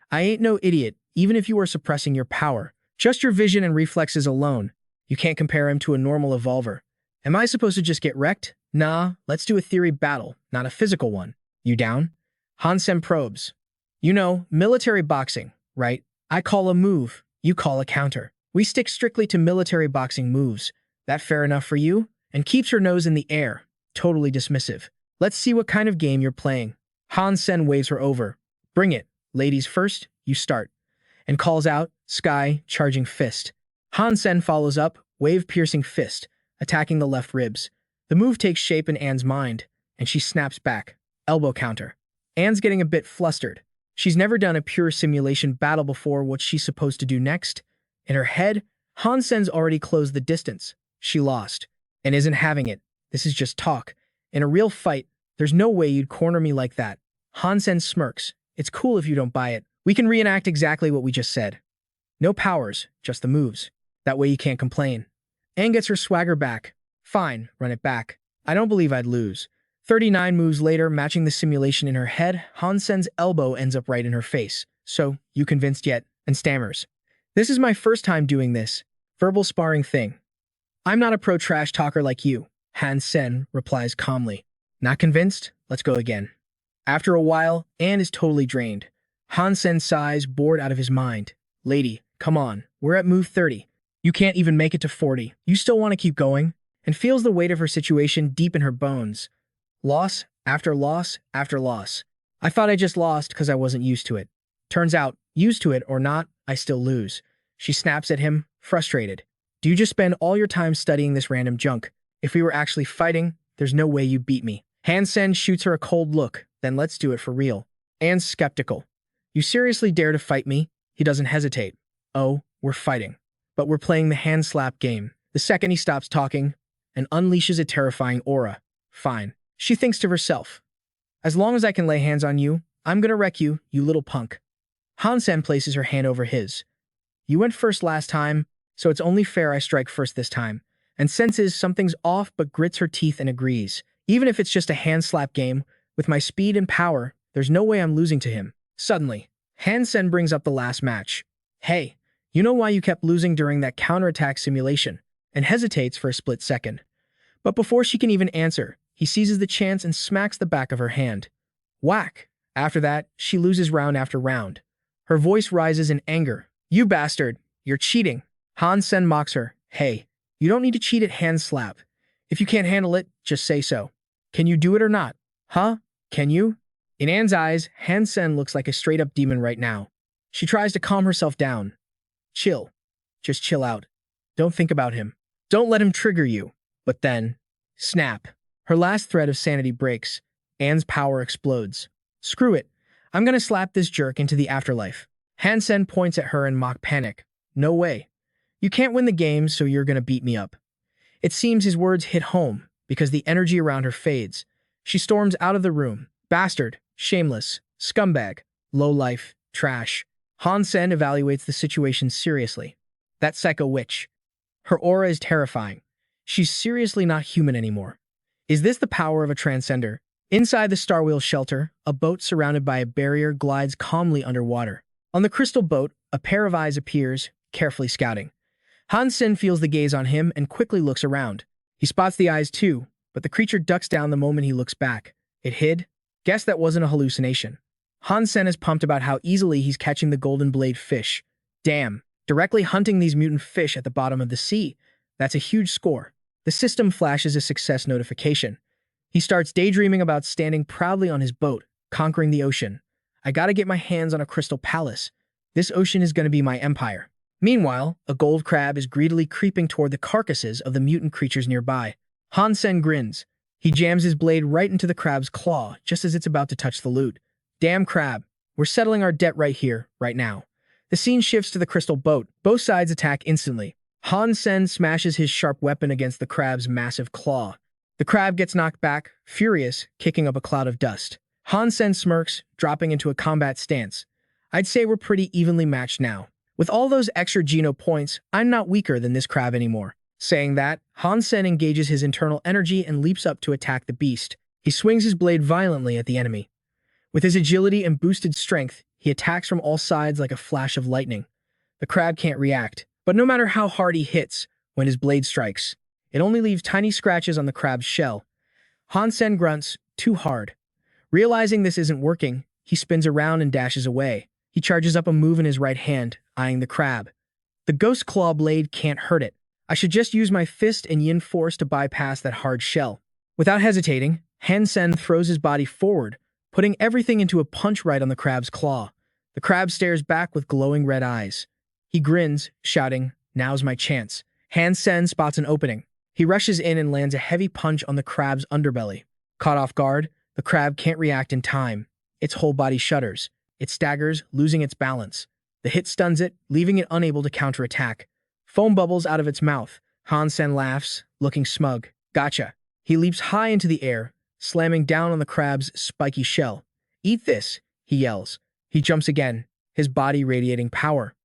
I ain't no idiot, even if you are suppressing your power. Just your vision and reflexes alone. You can't compare him to a normal evolver. Am I supposed to just get wrecked? Nah, let's do a theory battle, not a physical one. You down? Han Sen probes. You know, military boxing, right? I call a move, you call a counter. We stick strictly to military boxing moves. That fair enough for you? And keeps her nose in the air, totally dismissive. Let's see what kind of game you're playing. Han Sen waves her over. Bring it. Ladies first, you start. And calls out, Sky, charging fist. Han Sen follows up, wave-piercing fist, attacking the left ribs. The move takes shape in Anne's mind. and she snaps back. Elbow counter. Anne's getting a bit flustered. She's never done a pure simulation battle before. What's she supposed to do next? In her head, Han Sen's already closed the distance. She lost, and isn't having it. This is just talk. In a real fight, there's no way you'd corner me like that. Han Sen smirks. It's cool if you don't buy it. We can reenact exactly what we just said. No powers, just the moves. That way you can't complain. Anne gets her swagger back. Fine, run it back. I don't believe I'd lose. 39 moves later, matching the simulation in her head, Han Sen's elbow ends up right in her face. So, you convinced yet? And stammers. This is my first time doing this. Verbal sparring thing. I'm not a pro trash talker like you. Han Sen replies calmly. Not convinced? Let's go again. After a while, Anne is totally drained. Han Sen sighs, bored out of his mind. Lady, come on. We're at move 30. You can't even make it to 40. You still want to keep going? And feels the weight of her situation deep in her bones. Loss after loss after loss. I thought I just lost because I wasn't used to it. Turns out, used to it or not, I still lose. She snaps at him, frustrated. Do you just spend all your time studying this random junk? If we were actually fighting, there's no way you beat me. Han Sen shoots her a cold look. Then let's do it for real. Anne's skeptical. You seriously dare to fight me? He doesn't hesitate. Oh, we're fighting. But we're playing the hand slap game. The second he stops talking and unleashes a terrifying aura. Fine. She thinks to herself. As long as I can lay hands on you, I'm gonna wreck you, you little punk. Han Sen places her hand over his. You went first last time, so it's only fair I strike first this time. And senses something's off but grits her teeth and agrees. Even if it's just a hand slap game, with my speed and power, there's no way I'm losing to him. Suddenly, Han Sen brings up the last match. Hey, you know why you kept losing during that counterattack simulation? And hesitates for a split second. But before she can even answer, he seizes the chance and smacks the back of her hand. Whack! After that, she loses round after round. Her voice rises in anger. You bastard! You're cheating! Han Sen mocks her. Hey, you don't need to cheat at hand slap. If you can't handle it, just say so. Can you do it or not? Huh? Can you? In Anne's eyes, Han Sen looks like a straight-up demon right now. She tries to calm herself down. Chill. Just chill out. Don't think about him. Don't let him trigger you. But then, snap. Her last thread of sanity breaks. Anne's power explodes. Screw it. I'm gonna slap this jerk into the afterlife. Han Sen points at her in mock panic. No way. You can't win the game, so you're gonna beat me up. It seems his words hit home, because the energy around her fades. She storms out of the room. Bastard. Shameless. Scumbag. Low-life. Trash. Han Sen evaluates the situation seriously. That psycho witch. Her aura is terrifying. She's seriously not human anymore. Is this the power of a transcender? Inside the Starwheel shelter, a boat surrounded by a barrier glides calmly underwater. On the crystal boat, a pair of eyes appears, carefully scouting. Han Sen feels the gaze on him and quickly looks around. He spots the eyes too, but the creature ducks down the moment he looks back. It hid? Guess that wasn't a hallucination. Han Sen is pumped about how easily he's catching the golden blade fish. Damn, directly hunting these mutant fish at the bottom of the sea. That's a huge score. The system flashes a success notification. He starts daydreaming about standing proudly on his boat, conquering the ocean. I gotta get my hands on a crystal palace. This ocean is gonna be my empire. Meanwhile, a gold crab is greedily creeping toward the carcasses of the mutant creatures nearby. Han Sen grins. He jams his blade right into the crab's claw, just as it's about to touch the loot. Damn crab. We're settling our debt right here, right now. The scene shifts to the crystal boat. Both sides attack instantly. Han Sen smashes his sharp weapon against the crab's massive claw. The crab gets knocked back, furious, kicking up a cloud of dust. Han Sen smirks, dropping into a combat stance. I'd say we're pretty evenly matched now. With all those extra Geno points, I'm not weaker than this crab anymore. Saying that, Han Sen engages his internal energy and leaps up to attack the beast. He swings his blade violently at the enemy. With his agility and boosted strength, he attacks from all sides like a flash of lightning. The crab can't react, but no matter how hard he hits, when his blade strikes, it only leaves tiny scratches on the crab's shell. Han Sen grunts, too hard. Realizing this isn't working, he spins around and dashes away. He charges up a move in his right hand, eyeing the crab. The ghost claw blade can't hurt it. I should just use my fist and yin force to bypass that hard shell. Without hesitating, Han Sen throws his body forward, putting everything into a punch right on the crab's claw. The crab stares back with glowing red eyes. He grins, shouting, "Now's my chance." Han Sen spots an opening. He rushes in and lands a heavy punch on the crab's underbelly. Caught off guard, the crab can't react in time. Its whole body shudders. It staggers, losing its balance. The hit stuns it, leaving it unable to counterattack. Foam bubbles out of its mouth. Han Sen laughs, looking smug. Gotcha. He leaps high into the air, slamming down on the crab's spiky shell. Eat this, he yells. He jumps again, his body radiating power.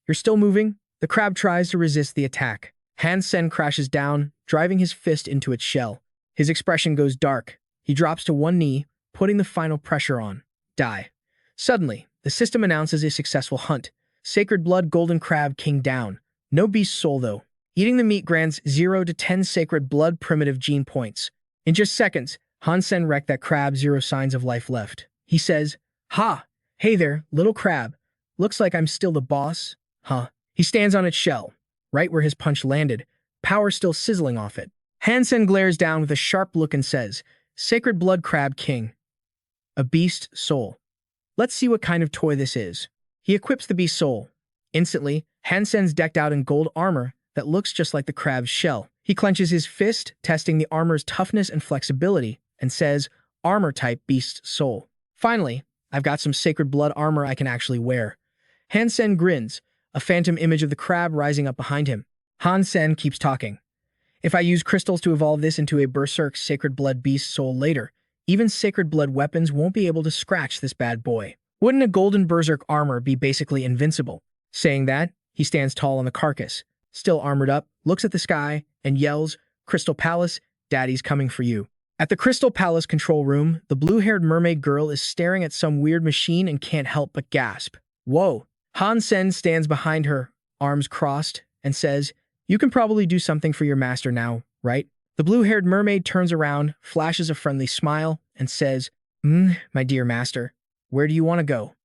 You're still moving? The crab tries to resist the attack. Han Sen crashes down, driving his fist into its shell. His expression goes dark. He drops to one knee, putting the final pressure on. Die. Suddenly, the system announces a successful hunt. Sacred Blood Golden Crab King down. No beast soul though. Eating the meat grants 0 to 10 Sacred Blood Primitive Gene points. In just seconds, Han Sen wrecked that crab, 0 signs of life left. He says, "Ha! Hey there, little crab. Looks like I'm still the boss, huh?" He stands on its shell, right where his punch landed, power still sizzling off it. Han Sen glares down with a sharp look and says, "Sacred Blood Crab King. A beast soul. Let's see what kind of toy this is." He equips the beast soul. Instantly, Han Sen's decked out in gold armor that looks just like the crab's shell. He clenches his fist, testing the armor's toughness and flexibility, and says, "Armor type beast soul. Finally, I've got some sacred blood armor I can actually wear." Han Sen grins, a phantom image of the crab rising up behind him. Han Sen keeps talking. "If I use crystals to evolve this into a berserk sacred blood beast soul later, even sacred blood weapons won't be able to scratch this bad boy. Wouldn't a golden berserk armor be basically invincible?" Saying that, he stands tall on the carcass, still armored up, looks at the sky, and yells, "Crystal Palace, Daddy's coming for you." At the Crystal Palace control room, the blue-haired mermaid girl is staring at some weird machine and can't help but gasp. Whoa! Han Sen stands behind her, arms crossed, and says, "You can probably do something for your master now, right?" The blue-haired mermaid turns around, flashes a friendly smile, and says, My dear master, where do you want to go?"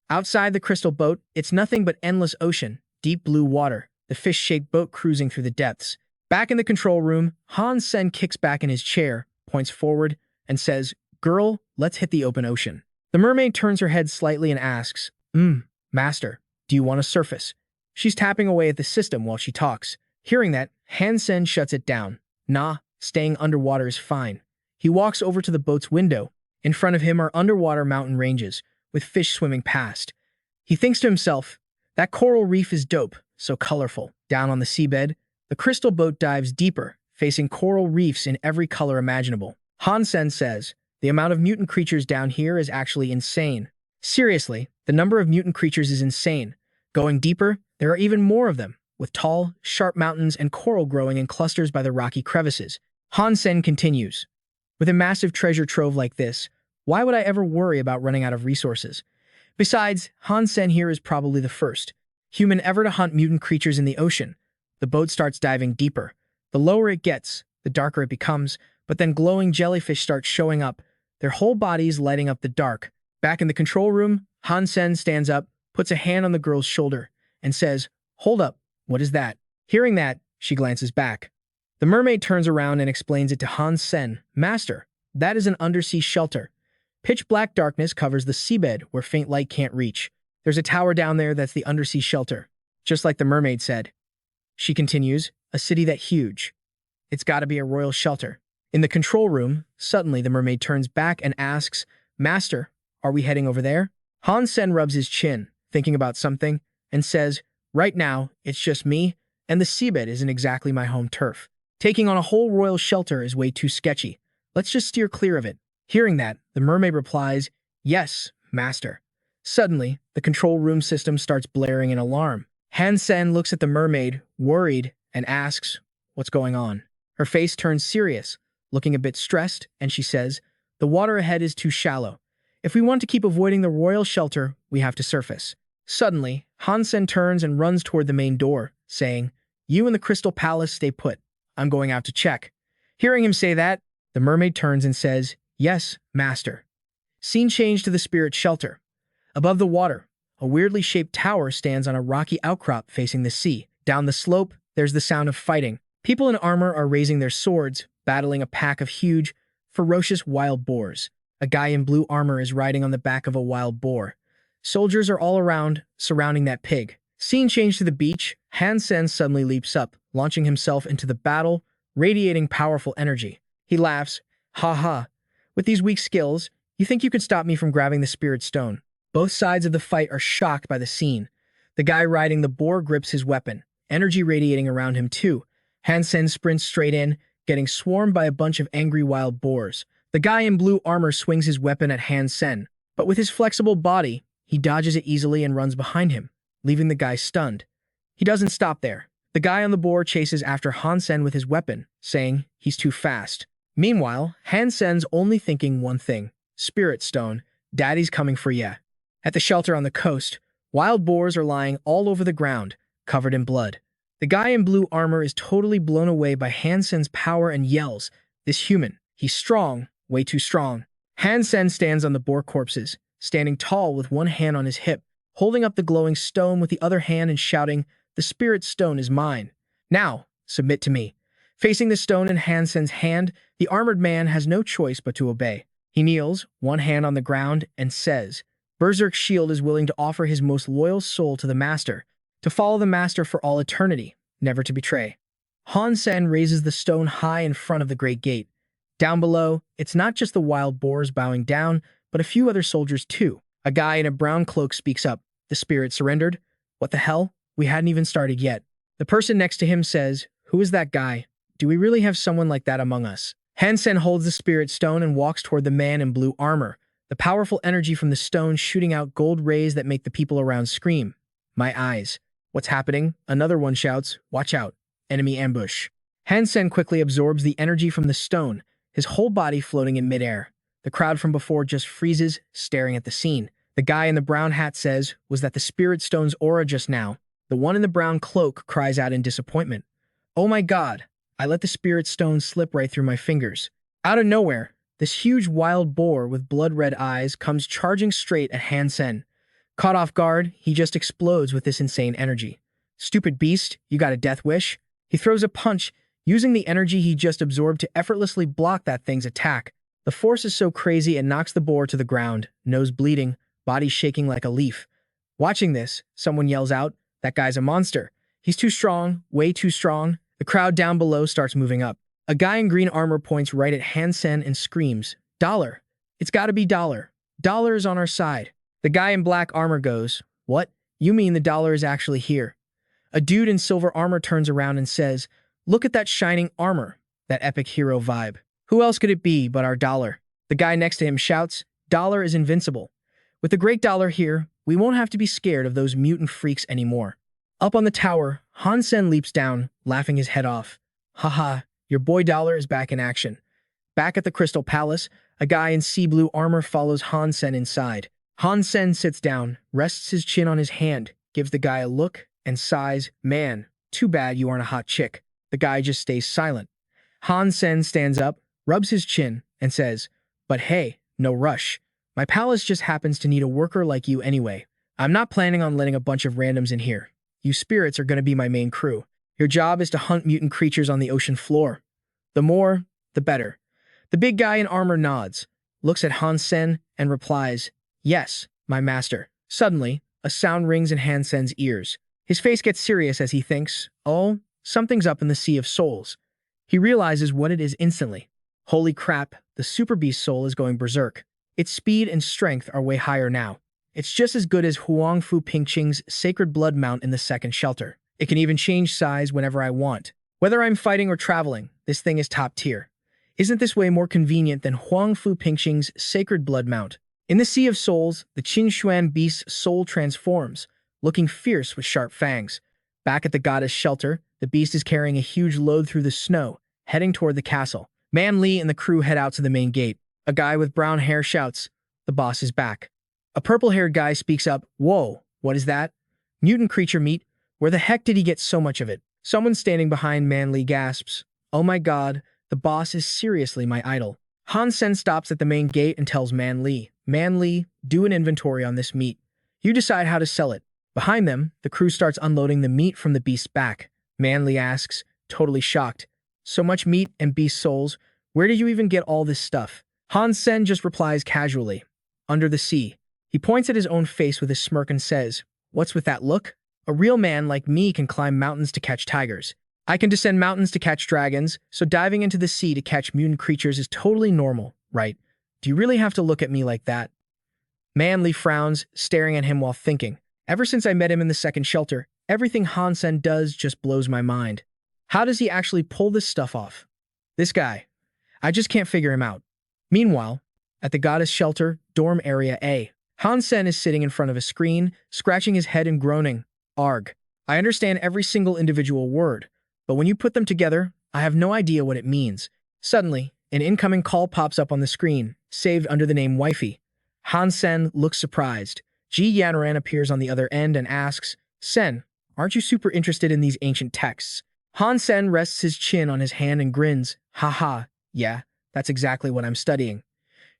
Outside the crystal boat, it's nothing but endless ocean, deep blue water, the fish-shaped boat cruising through the depths. Back in the control room, Han Sen kicks back in his chair, points forward, and says, "Girl, let's hit the open ocean." The mermaid turns her head slightly and asks, Master, do you want to surface?" She's tapping away at the system while she talks. Hearing that, Han Sen shuts it down. Nah, staying underwater is fine. He walks over to the boat's window. In front of him are underwater mountain ranges, with fish swimming past. He thinks to himself, that coral reef is dope, so colorful. Down on the seabed, the crystal boat dives deeper, facing coral reefs in every color imaginable. Han Sen says, "The amount of mutant creatures down here is actually insane." Seriously, the number of mutant creatures is insane. Going deeper, there are even more of them, with tall, sharp mountains and coral growing in clusters by the rocky crevices. Han Sen continues, "With a massive treasure trove like this, why would I ever worry about running out of resources? Besides, Han Sen here is probably the first human ever to hunt mutant creatures in the ocean." The boat starts diving deeper. The lower it gets, the darker it becomes, but then glowing jellyfish start showing up, their whole bodies lighting up the dark. Back in the control room, Han Sen stands up, puts a hand on the girl's shoulder, and says, "Hold up, what is that?" Hearing that, she glances back. The mermaid turns around and explains it to Han Sen. "Master, that is an undersea shelter. Pitch black darkness covers the seabed where faint light can't reach. There's a tower down there that's the undersea shelter." Just like the mermaid said. She continues, "A city that huge. It's gotta be a royal shelter." In the control room, suddenly the mermaid turns back and asks, "Master, are we heading over there?" Han Sen rubs his chin, thinking about something, and says, "Right now, it's just me, and the seabed isn't exactly my home turf. Taking on a whole royal shelter is way too sketchy. Let's just steer clear of it." Hearing that, the mermaid replies, "Yes, master." Suddenly, the control room system starts blaring an alarm. Han Sen looks at the mermaid, worried, and asks, "What's going on?" Her face turns serious, looking a bit stressed, and she says, "The water ahead is too shallow. If we want to keep avoiding the royal shelter, we have to surface." Suddenly, Han Sen turns and runs toward the main door, saying, "You and the Crystal Palace stay put. I'm going out to check." Hearing him say that, the mermaid turns and says, "Yes, master." Scene change to the spirit shelter. Above the water, a weirdly shaped tower stands on a rocky outcrop facing the sea. Down the slope, there's the sound of fighting. People in armor are raising their swords, battling a pack of huge, ferocious wild boars. A guy in blue armor is riding on the back of a wild boar. Soldiers are all around, surrounding that pig. Scene change to the beach. Han Sen suddenly leaps up, launching himself into the battle, radiating powerful energy. He laughs, "Ha ha, With these weak skills, you think you could stop me from grabbing the spirit stone. Both sides of the fight are shocked by the scene. The guy riding the boar grips his weapon, energy radiating around him too. Han Sen sprints straight in, getting swarmed by a bunch of angry wild boars. The guy in blue armor swings his weapon at Han Sen, but with his flexible body, he dodges it easily and runs behind him, leaving the guy stunned. He doesn't stop there. The guy on the boar chases after Han Sen with his weapon, saying he's too fast. Meanwhile, Han Sen's only thinking one thing: Spirit Stone, Daddy's coming for ya. At the shelter on the coast, wild boars are lying all over the ground, covered in blood. The guy in blue armor is totally blown away by Han Sen's power and yells, "This human, he's strong, way too strong." Han Sen stands on the boar corpses, standing tall with one hand on his hip, holding up the glowing stone with the other hand and shouting, "The spirit stone is mine. Now, submit to me." Facing the stone in Han Sen's hand, the armored man has no choice but to obey. He kneels, one hand on the ground, and says, Berserk's shield is willing to offer his most loyal soul to the master, to follow the master for all eternity, never to betray. Han Sen raises the stone high in front of the great gate. Down below, it's not just the wild boars bowing down, but a few other soldiers too. A guy in a brown cloak speaks up. "The spirit surrendered? What the hell? We hadn't even started yet." The person next to him says, "Who is that guy? Do we really have someone like that among us?" Han Sen holds the spirit stone and walks toward the man in blue armor, the powerful energy from the stone shooting out gold rays that make the people around scream. "My eyes. What's happening?" Another one shouts, "Watch out. Enemy ambush." Han Sen quickly absorbs the energy from the stone, his whole body floating in midair. The crowd from before just freezes, staring at the scene. The guy in the brown hat says, "Was that the spirit stone's aura just now?" The one in the brown cloak cries out in disappointment. "Oh my god, I let the spirit stone slip right through my fingers." Out of nowhere, this huge wild boar with blood-red eyes comes charging straight at Han Sen. Caught off guard, he just explodes with this insane energy. "Stupid beast, you got a death wish?" He throws a punch, using the energy he just absorbed to effortlessly block that thing's attack. The force is so crazy it knocks the boar to the ground, nose bleeding, body shaking like a leaf. Watching this, someone yells out, "That guy's a monster. He's too strong, way too strong." The crowd down below starts moving up. A guy in green armor points right at Han Sen and screams, "Dollar! It's gotta be Dollar! Dollar is on our side!" The guy in black armor goes, "What? You mean the dollar is actually here?" A dude in silver armor turns around and says, "Look at that shining armor, that epic hero vibe. Who else could it be but our Dollar?" The guy next to him shouts, "Dollar is invincible. With the great Dollar here, we won't have to be scared of those mutant freaks anymore." Up on the tower, Han Sen leaps down, laughing his head off. "Haha, your boy Dollar is back in action." Back at the Crystal Palace, a guy in sea blue armor follows Han Sen inside. Han Sen sits down, rests his chin on his hand, gives the guy a look, and sighs, "Man, too bad you aren't a hot chick." The guy just stays silent. Han Sen stands up, rubs his chin, and says, "But hey, no rush. My palace just happens to need a worker like you anyway. I'm not planning on letting a bunch of randoms in here. You spirits are going to be my main crew. Your job is to hunt mutant creatures on the ocean floor. The more, the better." The big guy in armor nods, looks at Han Sen, and replies, "Yes, my master." Suddenly, a sound rings in Han Sen's ears. His face gets serious as he thinks, "Oh, something's up in the Sea of Souls." He realizes what it is instantly. Holy crap, the Super Beast soul is going berserk. Its speed and strength are way higher now. It's just as good as Huang Fu Pingqing's Sacred Blood Mount in the second shelter. It can even change size whenever I want. Whether I'm fighting or traveling, this thing is top tier. Isn't this way more convenient than Huang Fu Pingqing's Sacred Blood Mount? In the Sea of Souls, the Qin Xuan beast's soul transforms, looking fierce with sharp fangs. Back at the goddess shelter, the beast is carrying a huge load through the snow, heading toward the castle. Man Li and the crew head out to the main gate. A guy with brown hair shouts, "The boss is back." A purple-haired guy speaks up, "Whoa, what is that? Mutant creature meat? Where the heck did he get so much of it?" Someone standing behind Man Li gasps, "Oh my god, the boss is seriously my idol." Han Sen stops at the main gate and tells Man Li, "Man Li, do an inventory on this meat. You decide how to sell it." Behind them, the crew starts unloading the meat from the beast's back. Man Li asks, totally shocked, "So much meat and beast souls, where did you even get all this stuff?" Han Sen just replies casually, "Under the sea." He points at his own face with a smirk and says, "What's with that look? A real man like me can climb mountains to catch tigers. I can descend mountains to catch dragons, so diving into the sea to catch mutant creatures is totally normal, right? Do you really have to look at me like that? Manly frowns, staring at him while thinking. Ever since I met him in the second shelter, everything Han Sen does just blows my mind. How does he actually pull this stuff off? This guy. I just can't figure him out. Meanwhile, at the goddess shelter, dorm area A, Han Sen is sitting in front of a screen, scratching his head and groaning. Arg. I understand every single individual word, but when you put them together, I have no idea what it means. Suddenly, an incoming call pops up on the screen, saved under the name Wifey. Han Sen looks surprised. Ji Yanran appears on the other end and asks, Sen, aren't you super interested in these ancient texts? Han Sen rests his chin on his hand and grins. Haha, yeah, that's exactly what I'm studying.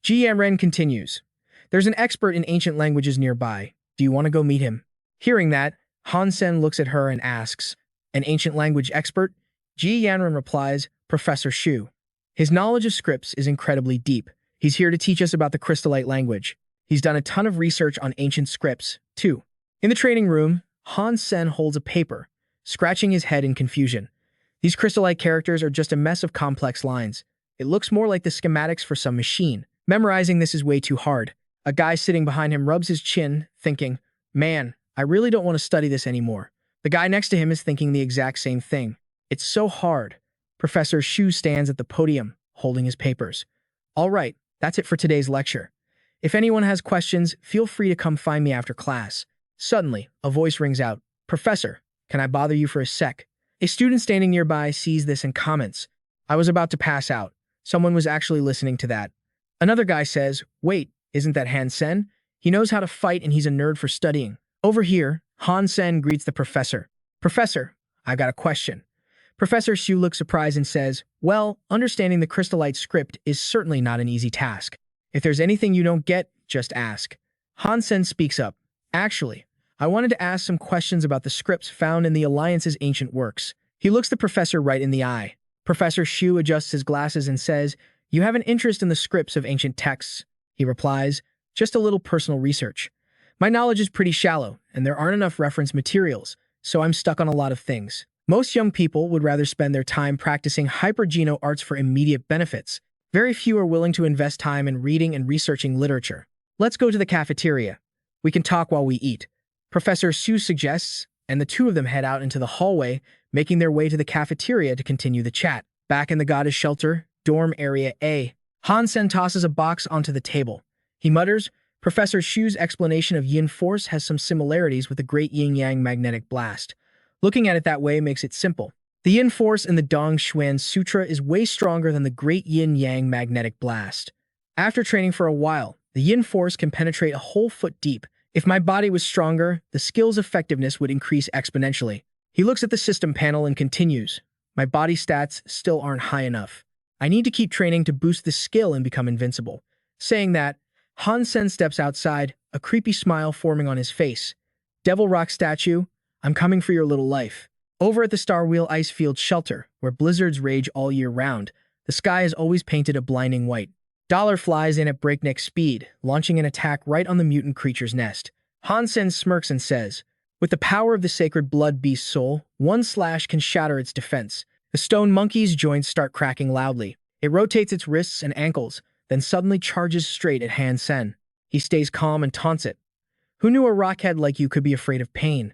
Ji Yanran continues. There's an expert in ancient languages nearby. Do you want to go meet him? Hearing that, Han Sen looks at her and asks, an ancient language expert? Ji Yanran replies, Professor Shu. His knowledge of scripts is incredibly deep. He's here to teach us about the crystallite language. He's done a ton of research on ancient scripts, too. In the training room, Han Sen holds a paper, scratching his head in confusion. These crystallite characters are just a mess of complex lines. It looks more like the schematics for some machine. Memorizing this is way too hard. A guy sitting behind him rubs his chin, thinking, man, I really don't want to study this anymore. The guy next to him is thinking the exact same thing. It's so hard. Professor Shu stands at the podium, holding his papers. All right, that's it for today's lecture. If anyone has questions, feel free to come find me after class. Suddenly, a voice rings out. Professor, can I bother you for a sec? A student standing nearby sees this and comments. I was about to pass out. Someone was actually listening to that. Another guy says, wait, isn't that Han Sen? He knows how to fight and he's a nerd for studying. Over here, Han Sen greets the professor. Professor, I've got a question. Professor Shu looks surprised and says, well, understanding the crystallite script is certainly not an easy task. If there's anything you don't get, just ask. Han Sen speaks up. Actually, I wanted to ask some questions about the scripts found in the Alliance's ancient works. He looks the professor right in the eye. Professor Shu adjusts his glasses and says, you have an interest in the scripts of ancient texts. He replies, just a little personal research. My knowledge is pretty shallow, and there aren't enough reference materials, so I'm stuck on a lot of things. Most young people would rather spend their time practicing hypergeno arts for immediate benefits. Very few are willing to invest time in reading and researching literature. Let's go to the cafeteria. We can talk while we eat. Professor Shu suggests, and the two of them head out into the hallway, making their way to the cafeteria to continue the chat. Back in the goddess shelter, dorm area A, Han Sen tosses a box onto the table. He mutters, Professor Shu's explanation of yin force has some similarities with the great yin-yang magnetic blast. Looking at it that way makes it simple. The yin force in the Dong Xuan Sutra is way stronger than the great yin-yang magnetic blast. After training for a while, the yin force can penetrate a whole foot deep. If my body was stronger, the skill's effectiveness would increase exponentially. He looks at the system panel and continues, my body stats still aren't high enough. I need to keep training to boost this skill and become invincible. Saying that, Han Sen steps outside, a creepy smile forming on his face. Devil Rock statue, I'm coming for your little life. Over at the Star Wheel Ice Field shelter, where blizzards rage all year round, the sky is always painted a blinding white. Dollar flies in at breakneck speed, launching an attack right on the mutant creature's nest. Han Sen smirks and says, with the power of the sacred blood beast soul, one slash can shatter its defense. The stone monkey's joints start cracking loudly. It rotates its wrists and ankles, then suddenly charges straight at Han Sen. He stays calm and taunts it. Who knew a rockhead like you could be afraid of pain?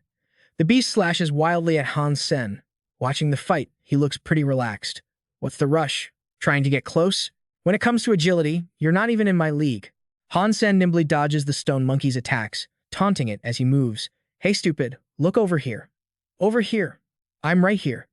The beast slashes wildly at Han Sen. Watching the fight, he looks pretty relaxed. What's the rush? Trying to get close? When it comes to agility, you're not even in my league. Han Sen nimbly dodges the stone monkey's attacks, taunting it as he moves. Hey stupid, look over here. Over here. I'm right here.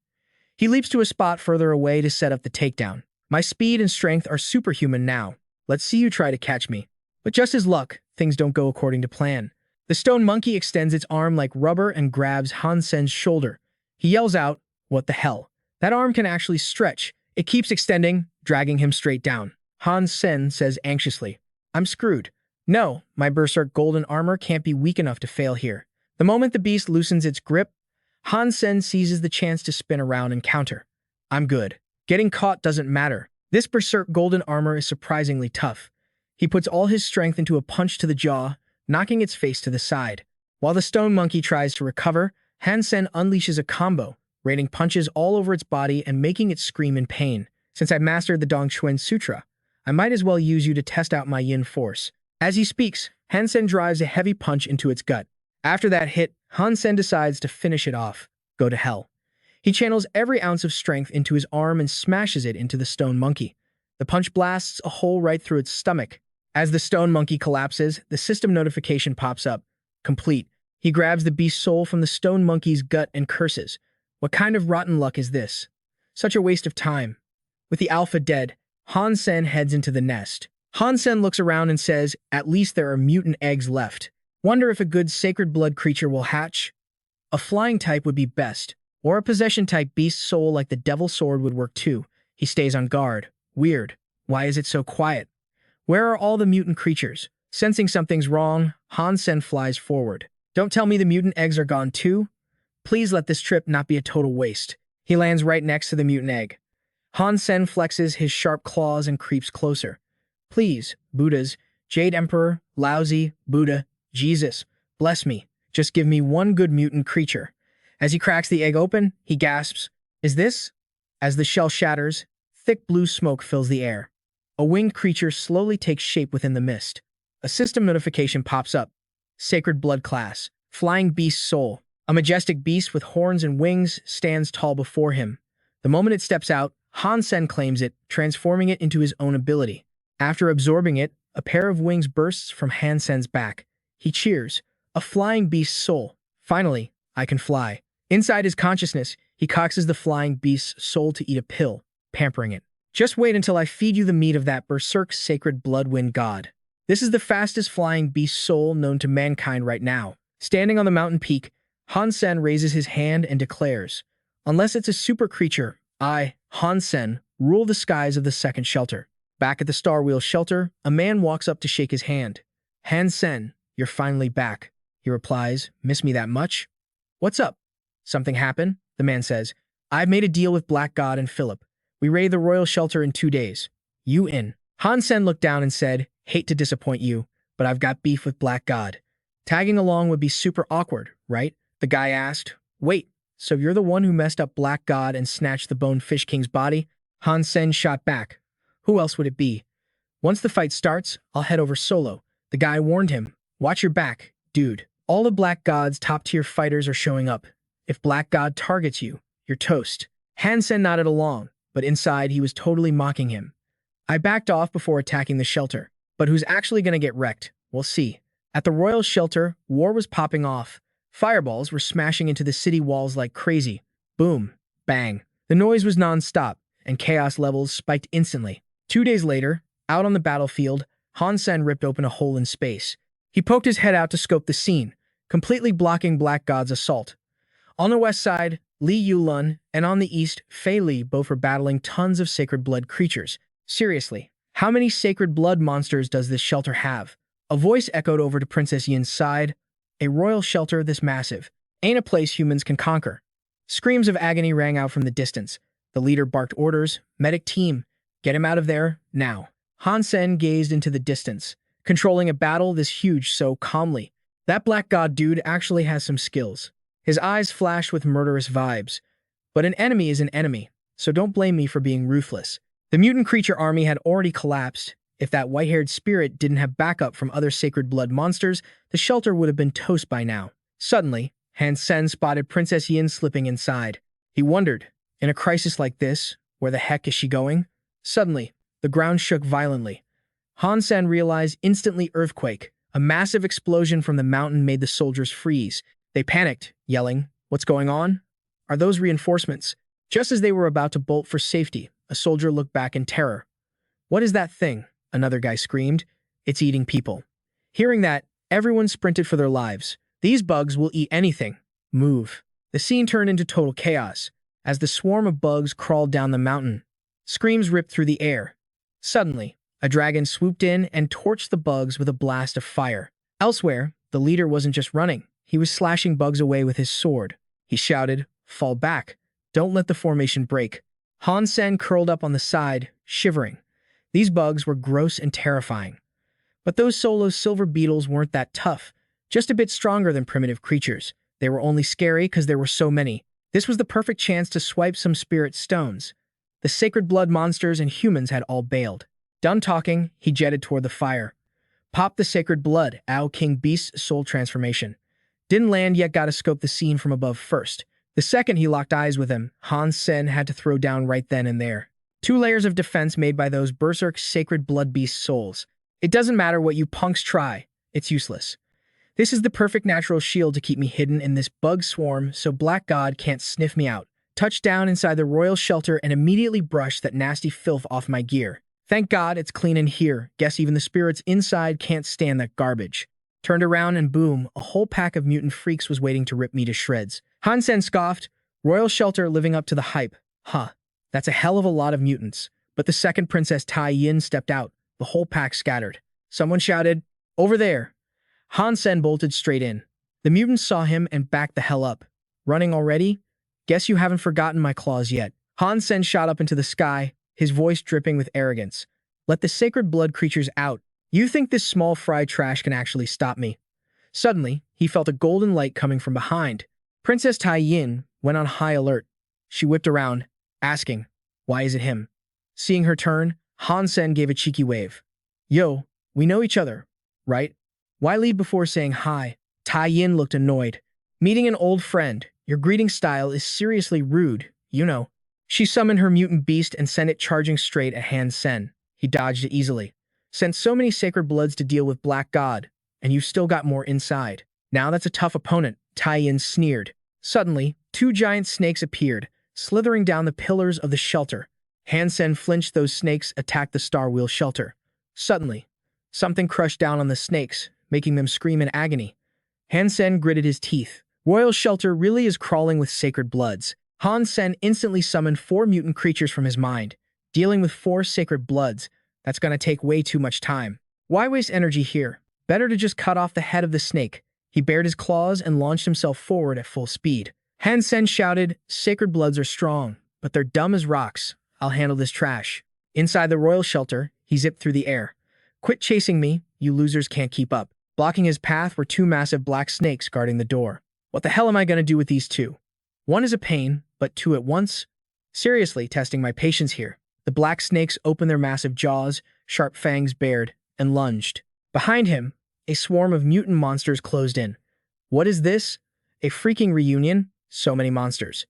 He leaps to a spot further away to set up the takedown. My speed and strength are superhuman now. Let's see you try to catch me. But just as luck, things don't go according to plan. The stone monkey extends its arm like rubber and grabs Han Sen's shoulder. He yells out, what the hell? That arm can actually stretch. It keeps extending, dragging him straight down. Han Sen says anxiously, I'm screwed. No, my berserk golden armor can't be weak enough to fail here. The moment the beast loosens its grip, Han Sen seizes the chance to spin around and counter. I'm good. Getting caught doesn't matter. This berserk golden armor is surprisingly tough. He puts all his strength into a punch to the jaw, knocking its face to the side. While the stone monkey tries to recover, Han Sen unleashes a combo, raining punches all over its body and making it scream in pain. Since I mastered the Dong Xuan Sutra, I might as well use you to test out my yin force. As he speaks, Han Sen drives a heavy punch into its gut. After that hit, Han Sen decides to finish it off. Go to hell. He channels every ounce of strength into his arm and smashes it into the stone monkey. The punch blasts a hole right through its stomach. As the stone monkey collapses, the system notification pops up. Complete. He grabs the beast's soul from the stone monkey's gut and curses. What kind of rotten luck is this? Such a waste of time. With the alpha dead, Han Sen heads into the nest. Han Sen looks around and says, at least there are mutant eggs left. Wonder if a good sacred blood creature will hatch? A flying type would be best, or a possession type beast soul like the devil sword would work too. He stays on guard. Weird. Why is it so quiet? Where are all the mutant creatures? Sensing something's wrong, Han Sen flies forward. Don't tell me the mutant eggs are gone too? Please let this trip not be a total waste. He lands right next to the mutant egg. Han Sen flexes his sharp claws and creeps closer. Please, Buddhas, Jade Emperor, Lousy, Buddha, Jesus, bless me. Just give me one good mutant creature. As he cracks the egg open, he gasps, is this? As the shell shatters, thick blue smoke fills the air. A winged creature slowly takes shape within the mist. A system notification pops up. Sacred Blood Class. Flying Beast Soul. A majestic beast with horns and wings stands tall before him. The moment it steps out, Han Sen claims it, transforming it into his own ability. After absorbing it, a pair of wings bursts from Han Sen's back. He cheers. A flying beast soul. Finally, I can fly. Inside his consciousness, he coaxes the flying beast's soul to eat a pill, pampering it. Just wait until I feed you the meat of that berserk sacred bloodwind god. This is the fastest flying beast soul known to mankind right now. Standing on the mountain peak, Han Sen raises his hand and declares, unless it's a super creature, I, Han Sen, rule the skies of the second shelter. Back at the Star Wheel shelter, a man walks up to shake his hand. Han Sen, you're finally back. He replies, miss me that much? What's up? Something happened? The man says, I've made a deal with Black God and Philip. We raid the royal shelter in 2 days. You in. Han Sen looked down and said, hate to disappoint you, but I've got beef with Black God. Tagging along would be super awkward, right? The guy asked. Wait, so you're the one who messed up Black God and snatched the Bone Fish King's body? Han Sen shot back. Who else would it be? Once the fight starts, I'll head over solo. The guy warned him. Watch your back, dude. All the Black God's top-tier fighters are showing up. If Black God targets you, you're toast. Han Sen nodded along, but inside he was totally mocking him. I backed off before attacking the shelter, but who's actually going to get wrecked? We'll see. At the royal shelter, war was popping off. Fireballs were smashing into the city walls like crazy. Boom. Bang. The noise was non-stop, and chaos levels spiked instantly. 2 days later, out on the battlefield, Han Sen ripped open a hole in space. He poked his head out to scope the scene, completely blocking Black God's assault. On the west side, Li Yulun, and on the east, Fei Li both were battling tons of sacred blood creatures. Seriously, how many sacred blood monsters does this shelter have? A voice echoed over to Princess Yin's side. A royal shelter this massive. Ain't a place humans can conquer. Screams of agony rang out from the distance. The leader barked orders. Medic team, get him out of there, now. Han Sen gazed into the distance, controlling a battle this huge so calmly. That Black God dude actually has some skills. His eyes flashed with murderous vibes. But an enemy is an enemy, so don't blame me for being ruthless. The mutant creature army had already collapsed. If that white-haired spirit didn't have backup from other sacred blood monsters, the shelter would have been toast by now. Suddenly, Han Sen spotted Princess Yin slipping inside. He wondered, in a crisis like this, where the heck is she going? Suddenly, the ground shook violently. Han Sen realized instantly earthquake. A massive explosion from the mountain made the soldiers freeze. They panicked, yelling, what's going on? Are those reinforcements? Just as they were about to bolt for safety, a soldier looked back in terror. What is that thing? Another guy screamed. It's eating people. Hearing that, everyone sprinted for their lives. These bugs will eat anything. Move. The scene turned into total chaos as the swarm of bugs crawled down the mountain. Screams ripped through the air. Suddenly, a dragon swooped in and torched the bugs with a blast of fire. Elsewhere, the leader wasn't just running. He was slashing bugs away with his sword. He shouted, fall back. Don't let the formation break. Han Sen curled up on the side, shivering. These bugs were gross and terrifying. But those solo silver beetles weren't that tough, just a bit stronger than primitive creatures. They were only scary because there were so many. This was the perfect chance to swipe some spirit stones. The sacred blood monsters and humans had all bailed. Done talking, he jetted toward the fire. Popped the sacred blood, Ao King Beast's soul transformation. Didn't land yet, gotta scope the scene from above first. The second he locked eyes with him, Han Sen had to throw down right then and there. 2 layers of defense made by those berserk sacred blood beast souls. It doesn't matter what you punks try, it's useless. This is the perfect natural shield to keep me hidden in this bug swarm so Black God can't sniff me out. Touched down inside the royal shelter and immediately brushed that nasty filth off my gear. Thank God it's clean in here. Guess even the spirits inside can't stand that garbage. Turned around and boom, a whole pack of mutant freaks was waiting to rip me to shreds. Han Sen scoffed, royal shelter living up to the hype. Huh, that's a hell of a lot of mutants. But the second Princess Tai Yin stepped out, the whole pack scattered. Someone shouted, "Over there!" Han Sen bolted straight in. The mutants saw him and backed the hell up. Running already? Guess you haven't forgotten my claws yet. Han Sen shot up into the sky, his voice dripping with arrogance. Let the sacred blood creatures out. You think this small fry trash can actually stop me? Suddenly, he felt a golden light coming from behind. Princess Tai Yin went on high alert. She whipped around, asking, why is it him? Seeing her turn, Han Sen gave a cheeky wave. Yo, we know each other, right? Why leave before saying hi? Tai Yin looked annoyed. Meeting an old friend, your greeting style is seriously rude, you know. She summoned her mutant beast and sent it charging straight at Han Sen. He dodged it easily. Sent so many sacred bloods to deal with Black God, and you still got more inside. Now that's a tough opponent, Tai Yin sneered. Suddenly, 2 giant snakes appeared, slithering down the pillars of the shelter. Han Sen flinched. Those snakes attacked the Star Wheel shelter. Suddenly, something crushed down on the snakes, making them scream in agony. Han Sen gritted his teeth. Royal shelter really is crawling with sacred bloods. Han Sen instantly summoned 4 mutant creatures from his mind. Dealing with 4 sacred bloods, that's gonna take way too much time. Why waste energy here? Better to just cut off the head of the snake. He bared his claws and launched himself forward at full speed. Han Sen shouted, sacred bloods are strong, but they're dumb as rocks. I'll handle this trash. Inside the royal shelter, he zipped through the air. Quit chasing me, you losers can't keep up. Blocking his path were 2 massive black snakes guarding the door. What the hell am I gonna do with these 2? 1 is a pain, but 2 at once? Seriously, testing my patience here. The black snakes opened their massive jaws, sharp fangs bared, and lunged. Behind him, a swarm of mutant monsters closed in. What is this? A freaking reunion? So many monsters.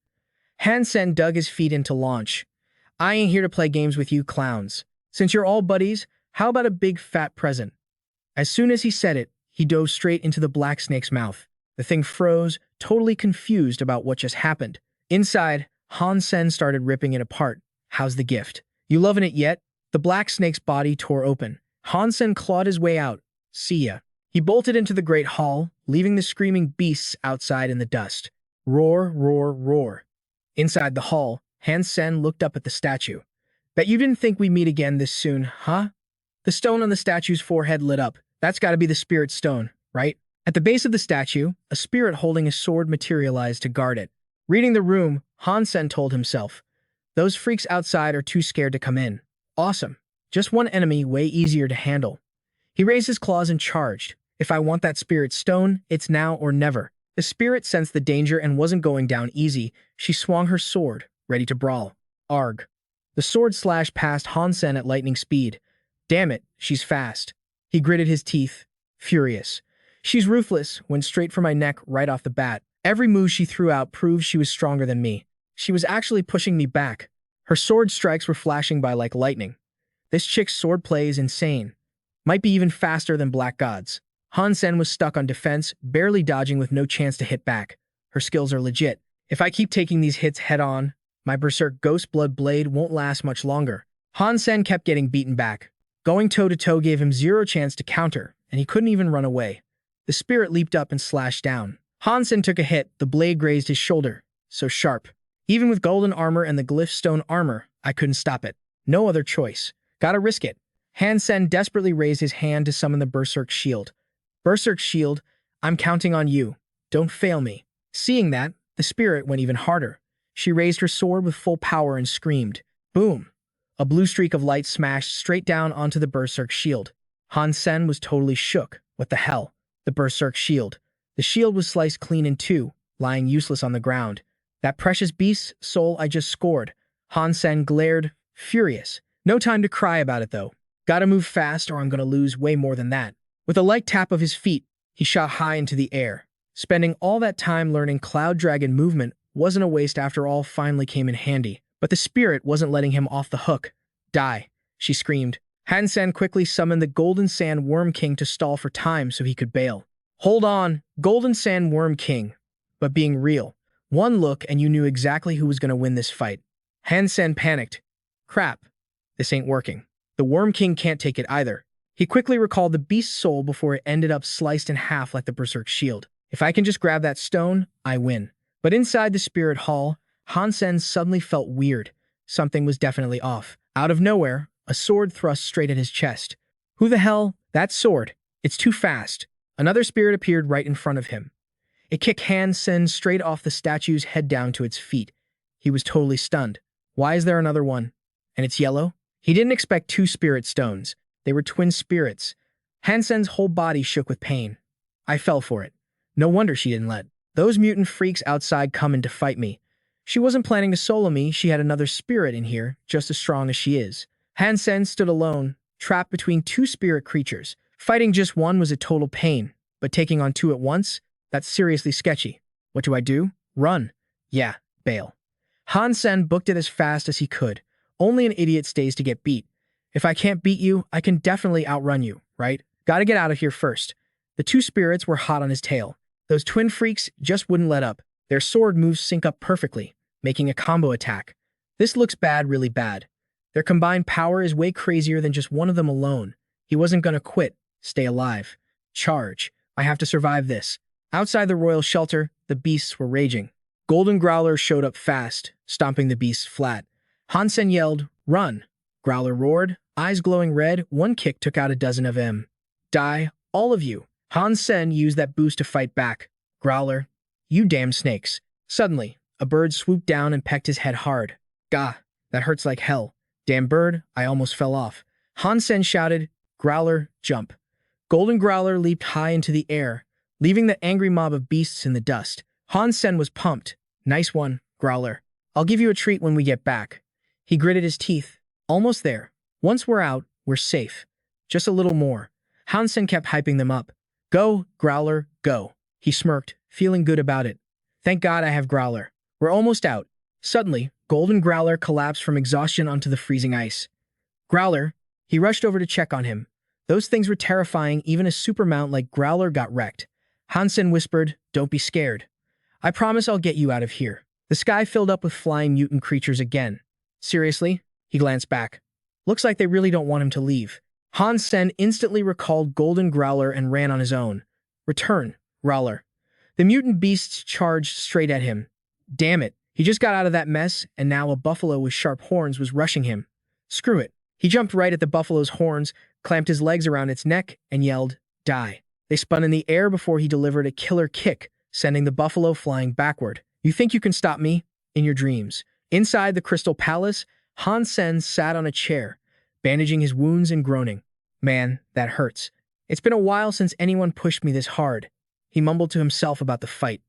Han Sen dug his feet into launch. I ain't here to play games with you clowns. Since you're all buddies, how about a big fat present? As soon as he said it, he dove straight into the black snake's mouth. The thing froze, totally confused about what just happened. Inside, Han Sen started ripping it apart. How's the gift? You loving it yet? The black snake's body tore open. Han Sen clawed his way out. See ya. He bolted into the great hall, leaving the screaming beasts outside in the dust. Roar, roar, roar. Inside the hall, Han Sen looked up at the statue. Bet you didn't think we'd meet again this soon, huh? The stone on the statue's forehead lit up. That's gotta be the spirit stone, right? At the base of the statue, a spirit holding a sword materialized to guard it. Reading the room, Han Sen told himself, those freaks outside are too scared to come in. Awesome. Just one enemy, way easier to handle. He raised his claws and charged. If I want that spirit stone, it's now or never. The spirit sensed the danger and wasn't going down easy. She swung her sword, ready to brawl. Arg. The sword slashed past Han Sen at lightning speed. Damn it, she's fast. He gritted his teeth, furious. She's ruthless, went straight for my neck right off the bat. Every move she threw out proved she was stronger than me. She was actually pushing me back. Her sword strikes were flashing by like lightning. This chick's sword play is insane. Might be even faster than Black God's. Han Sen was stuck on defense, barely dodging with no chance to hit back. Her skills are legit. If I keep taking these hits head-on, my berserk ghost blood blade won't last much longer. Han Sen kept getting beaten back. Going toe-to-toe gave him 0 chance to counter, and he couldn't even run away. The spirit leaped up and slashed down. Han Sen took a hit, the blade grazed his shoulder. So sharp. Even with golden armor and the glyph stone armor, I couldn't stop it. No other choice. Gotta risk it. Han Sen desperately raised his hand to summon the berserk shield. Berserk shield, I'm counting on you. Don't fail me. Seeing that, the spirit went even harder. She raised her sword with full power and screamed. Boom! A blue streak of light smashed straight down onto the berserk shield. Han Sen was totally shook. What the hell? The berserk shield. The shield was sliced clean in 2, lying useless on the ground. That precious beast's soul I just scored. Han Sen glared, furious. No time to cry about it though. Gotta move fast or I'm gonna lose way more than that. With a light tap of his feet, he shot high into the air. Spending all that time learning Cloud Dragon movement wasn't a waste after all finally came in handy. But the spirit wasn't letting him off the hook. Die, she screamed. Han Sen quickly summoned the Golden Sand Worm King to stall for time so he could bail. Hold on, Golden Sand Worm King. But being real, one look and you knew exactly who was going to win this fight. Han Sen panicked. Crap, this ain't working. The Worm King can't take it either. He quickly recalled the beast's soul before it ended up sliced in half like the Berserk shield. If I can just grab that stone, I win. But inside the spirit hall, Han Sen suddenly felt weird. Something was definitely off. Out of nowhere, a sword thrust straight at his chest. Who the hell? That sword. It's too fast. Another spirit appeared right in front of him. It kicked Han Sen straight off the statue's head down to its feet. He was totally stunned. Why is there another one? And it's yellow? He didn't expect two spirit stones. They were twin spirits. Han Sen's whole body shook with pain. I fell for it. No wonder she didn't let those mutant freaks outside come in to fight me. She wasn't planning to solo me, she had another spirit in here, just as strong as she is. Han Sen stood alone, trapped between two spirit creatures. Fighting just one was a total pain, but taking on two at once? That's seriously sketchy. What do I do? Run. Yeah, bail. Han Sen booked it as fast as he could. Only an idiot stays to get beat. If I can't beat you, I can definitely outrun you, right? Gotta get out of here first. The two spirits were hot on his tail. Those twin freaks just wouldn't let up. Their sword moves sync up perfectly, making a combo attack. This looks bad, really bad. Their combined power is way crazier than just one of them alone. He wasn't gonna quit. Stay alive. Charge. I have to survive this. Outside the royal shelter, the beasts were raging. Golden Growler showed up fast, stomping the beasts flat. Han Sen yelled, "Run!" Growler roared, eyes glowing red. One kick took out a dozen of them. Die, all of you. Han Sen used that boost to fight back. Growler, you damn snakes. Suddenly, a bird swooped down and pecked his head hard. Gah, that hurts like hell. Damn bird, I almost fell off. Han Sen shouted, Growler, jump. Golden Growler leaped high into the air, leaving the angry mob of beasts in the dust. Han Sen was pumped. Nice one, Growler. I'll give you a treat when we get back. He gritted his teeth. Almost there. Once we're out, we're safe. Just a little more. Han Sen kept hyping them up. Go, Growler, go. He smirked, feeling good about it. Thank God I have Growler. We're almost out. Suddenly, Golden Growler collapsed from exhaustion onto the freezing ice. Growler, he rushed over to check on him. Those things were terrifying, even a supermount like Growler got wrecked. Han Sen whispered, don't be scared. I promise I'll get you out of here. The sky filled up with flying mutant creatures again. Seriously? He glanced back. Looks like they really don't want him to leave. Han Sen instantly recalled Golden Growler and ran on his own. Return, Growler. The mutant beasts charged straight at him. Damn it, he just got out of that mess, and now a buffalo with sharp horns was rushing him. Screw it. He jumped right at the buffalo's horns, clamped his legs around its neck, and yelled, die. They spun in the air before he delivered a killer kick, sending the buffalo flying backward. You think you can stop me? In your dreams. Inside the Crystal Palace, Han Sen sat on a chair, bandaging his wounds and groaning. Man, that hurts. It's been a while since anyone pushed me this hard. He mumbled to himself about the fight.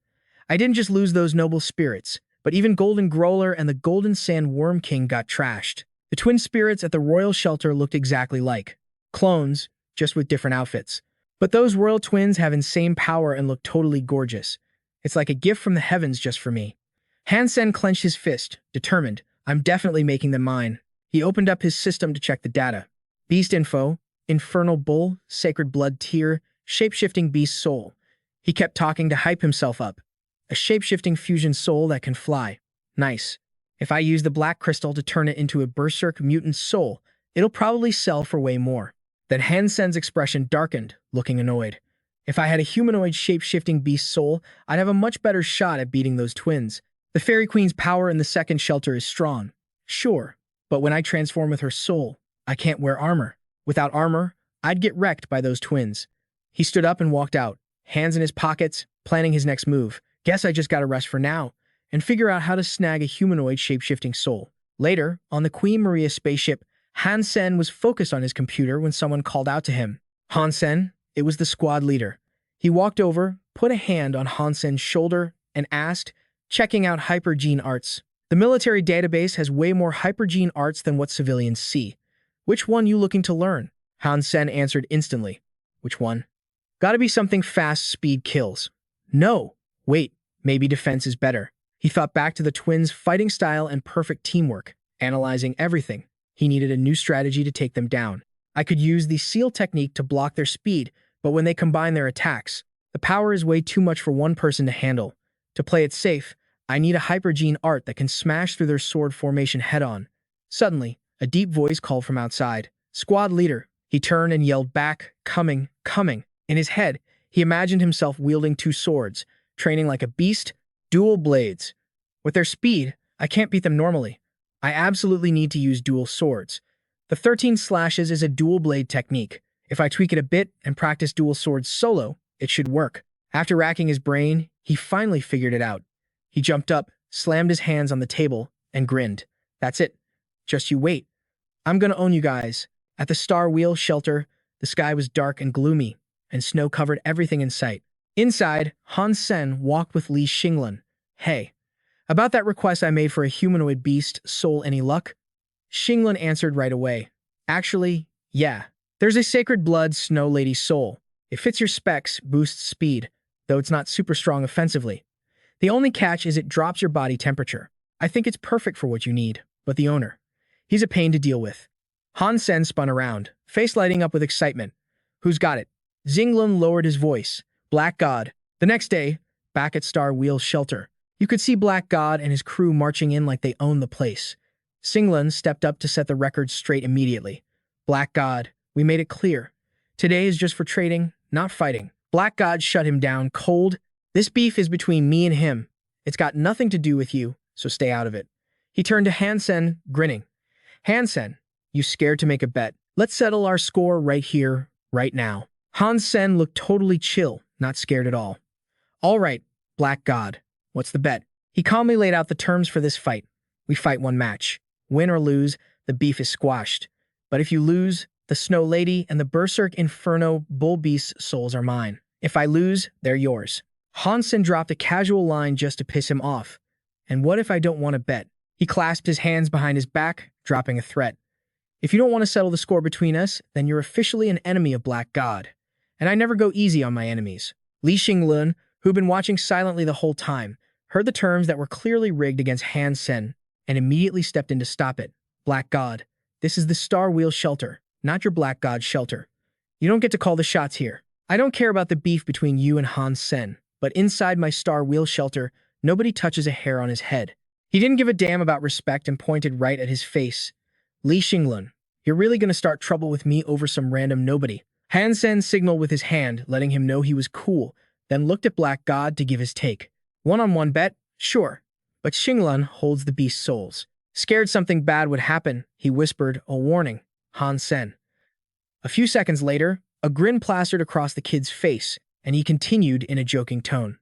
I didn't just lose those noble spirits, but even Golden Growler and the Golden Sand Worm King got trashed. The twin spirits at the royal shelter looked exactly like clones, just with different outfits. But those royal twins have insane power and look totally gorgeous. It's like a gift from the heavens just for me. Han Sen clenched his fist, determined. I'm definitely making them mine. He opened up his system to check the data. Beast info, infernal bull, sacred blood tear, shape-shifting beast soul. He kept talking to hype himself up. A shape-shifting fusion soul that can fly. Nice. If I use the black crystal to turn it into a berserk mutant soul, it'll probably sell for way more. Then Han Sen's expression darkened, looking annoyed. If I had a humanoid shape-shifting beast soul, I'd have a much better shot at beating those twins. The Fairy Queen's power in the second shelter is strong. Sure, but when I transform with her soul, I can't wear armor. Without armor, I'd get wrecked by those twins. He stood up and walked out, hands in his pockets, planning his next move. Guess I just gotta rest for now, and figure out how to snag a humanoid shape-shifting soul. Later, on the Queen Maria spaceship, Han Sen was focused on his computer when someone called out to him. Han Sen, it was the squad leader. He walked over, put a hand on Han Sen's shoulder, and asked, checking out hypergene arts. The military database has way more hypergene arts than what civilians see. Which one you looking to learn? Han Sen answered instantly. Which one? Gotta be something fast speed kills. No. Wait, maybe defense is better. He thought back to the twins' fighting style and perfect teamwork, analyzing everything. He needed a new strategy to take them down. I could use the seal technique to block their speed, but when they combine their attacks, the power is way too much for one person to handle. To play it safe, I need a hypergene art that can smash through their sword formation head-on. Suddenly, a deep voice called from outside. Squad leader. He turned and yelled back, coming, coming. In his head, he imagined himself wielding two swords, training like a beast, dual blades. With their speed, I can't beat them normally. I absolutely need to use dual swords. The 13 slashes is a dual blade technique. If I tweak it a bit and practice dual swords solo, it should work. After racking his brain, he finally figured it out. He jumped up, slammed his hands on the table, and grinned. That's it. Just you wait. I'm gonna own you guys. At the Star Wheel shelter, the sky was dark and gloomy, and snow covered everything in sight. Inside, Han Sen walked with Li Xinglun. Hey, about that request I made for a humanoid beast soul, any luck? Xinglun answered right away. Actually, yeah. There's a sacred blood snow lady soul. It fits your specs, boosts speed, though it's not super strong offensively. The only catch is it drops your body temperature. I think it's perfect for what you need, but the owner, he's a pain to deal with. Han Sen spun around, face lighting up with excitement. Who's got it? Xinglun lowered his voice. Black God. The next day, back at Star Wheel's shelter, you could see Black God and his crew marching in like they owned the place. Xinglun stepped up to set the record straight immediately. Black God, we made it clear. Today is just for trading, not fighting. Black God shut him down cold. This beef is between me and him. It's got nothing to do with you, so stay out of it. He turned to Han Sen, grinning. Han Sen, you scared to make a bet? Let's settle our score right here, right now. Han Sen looked totally chill, not scared at all. All right, Black God, what's the bet? He calmly laid out the terms for this fight. We fight one match. Win or lose, the beef is squashed. But if you lose, the Snow Lady and the Berserk Inferno Bull Beast souls are mine. If I lose, they're yours. Han Sen dropped a casual line just to piss him off. And what if I don't want to bet? He clasped his hands behind his back, dropping a threat. If you don't want to settle the score between us, then you're officially an enemy of Black God. And I never go easy on my enemies. Li Xinglun, who'd been watching silently the whole time, heard the terms that were clearly rigged against Han Sen, and immediately stepped in to stop it. Black God, this is the Star Wheel shelter, not your Black God shelter. You don't get to call the shots here. I don't care about the beef between you and Han Sen, but inside my Star Wheel shelter, nobody touches a hair on his head. He didn't give a damn about respect and pointed right at his face. Li Xinglun, you're really gonna start trouble with me over some random nobody. Han Sen signaled with his hand, letting him know he was cool, then looked at Black God to give his take. One-on-one bet? Sure. But Xinglun holds the beast's souls. Scared something bad would happen, he whispered, a warning. Han Sen. A few seconds later, a grin plastered across the kid's face, and he continued in a joking tone.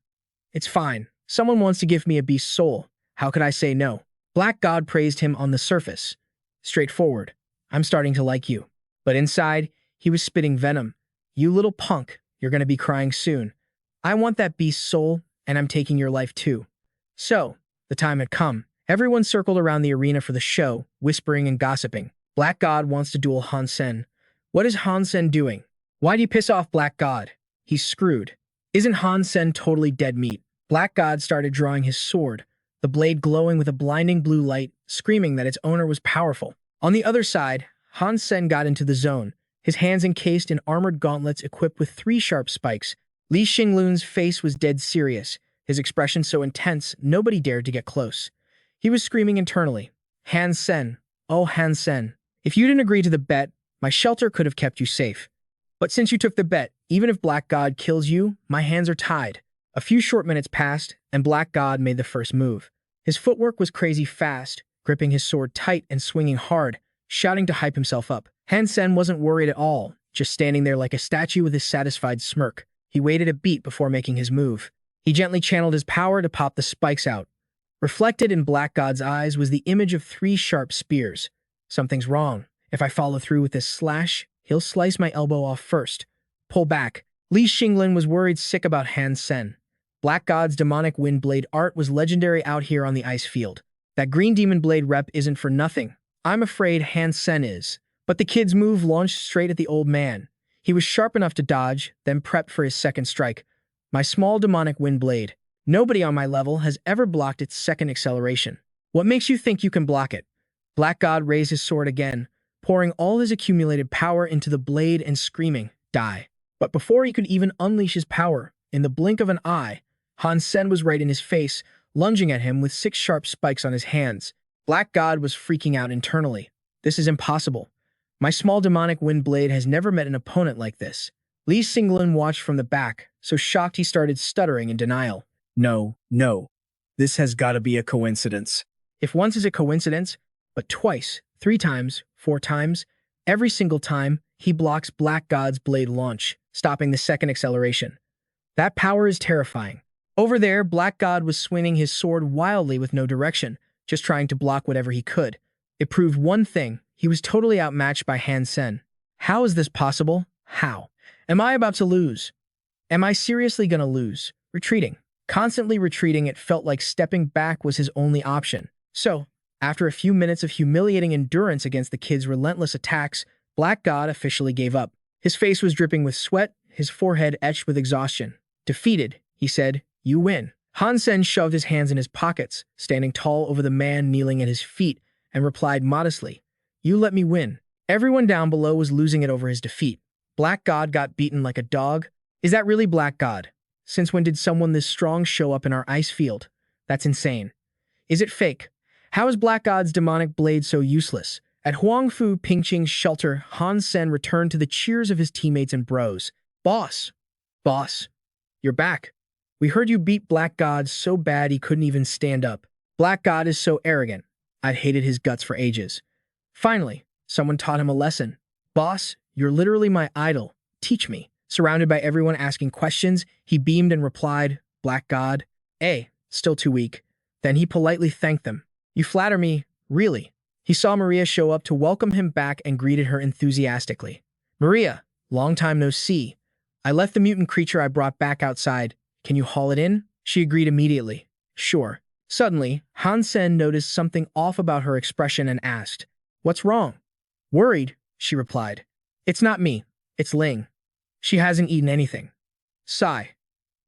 It's fine. Someone wants to give me a beast's soul. How could I say no? Black God praised him on the surface. Straightforward. I'm starting to like you. But inside, he was spitting venom. You little punk, you're gonna be crying soon. I want that beast's soul, and I'm taking your life too. So, the time had come. Everyone circled around the arena for the show, whispering and gossiping. Black God wants to duel Han Sen. What is Han Sen doing? Why do you piss off Black God? He's screwed. Isn't Han Sen totally dead meat? Black God started drawing his sword, the blade glowing with a blinding blue light, screaming that its owner was powerful. On the other side, Han Sen got into the zone, his hands encased in armored gauntlets equipped with 3 sharp spikes. Li Xinglun's face was dead serious, his expression so intense nobody dared to get close. He was screaming internally. Han Sen, oh Han Sen, if you didn't agree to the bet, my shelter could have kept you safe. But since you took the bet, even if Black God kills you, my hands are tied. A few short minutes passed, and Black God made the first move. His footwork was crazy fast, gripping his sword tight and swinging hard, shouting to hype himself up. Han Sen wasn't worried at all, just standing there like a statue with his satisfied smirk. He waited a beat before making his move. He gently channeled his power to pop the spikes out. Reflected in Black God's eyes was the image of 3 sharp spears. Something's wrong. If I follow through with this slash, he'll slice my elbow off first. Pull back. Li Xinglun was worried sick about Han Sen. Black God's demonic wind blade art was legendary out here on the ice field. That green demon blade rep isn't for nothing. I'm afraid Han Sen is. But the kid's move launched straight at the old man. He was sharp enough to dodge, then prepped for his second strike. My small demonic wind blade. Nobody on my level has ever blocked its second acceleration. What makes you think you can block it? Black God raised his sword again, pouring all his accumulated power into the blade and screaming, "Die." But before he could even unleash his power, in the blink of an eye, Han Sen was right in his face, lunging at him with 6 sharp spikes on his hands. Black God was freaking out internally. This is impossible. My small demonic wind blade has never met an opponent like this. Li Xinglin watched from the back, so shocked he started stuttering in denial. No, no. This has got to be a coincidence. If once is a coincidence, but twice, 3 times, 4 times, every single time, he blocks Black God's blade launch, stopping the second acceleration. That power is terrifying. Over there, Black God was swinging his sword wildly with no direction, just trying to block whatever he could. It proved one thing: he was totally outmatched by Han Sen. How is this possible? How? Am I about to lose? Am I seriously gonna lose? Retreating. Constantly retreating, it felt like stepping back was his only option. So, after a few minutes of humiliating endurance against the kid's relentless attacks, Black God officially gave up. His face was dripping with sweat, his forehead etched with exhaustion. Defeated, he said, "You win." Han Sen shoved his hands in his pockets, standing tall over the man kneeling at his feet, and replied modestly, "You let me win." Everyone down below was losing it over his defeat. Black God got beaten like a dog? Is that really Black God? Since when did someone this strong show up in our ice field? That's insane. Is it fake? How is Black God's demonic blade so useless? At Huangfu Pingqing's shelter, Han Sen returned to the cheers of his teammates and bros. Boss. Boss. You're back. We heard you beat Black God so bad he couldn't even stand up. Black God is so arrogant. I'd hated his guts for ages. Finally, someone taught him a lesson. Boss, you're literally my idol. Teach me. Surrounded by everyone asking questions, he beamed and replied, Black God, still too weak. Then he politely thanked them. You flatter me, really. He saw Maria show up to welcome him back and greeted her enthusiastically. Maria, long time no see. I left the mutant creature I brought back outside. Can you haul it in? She agreed immediately. Sure. Suddenly, Han Sen noticed something off about her expression and asked, What's wrong? Worried, she replied. It's not me. It's Ling. She hasn't eaten anything. Sigh.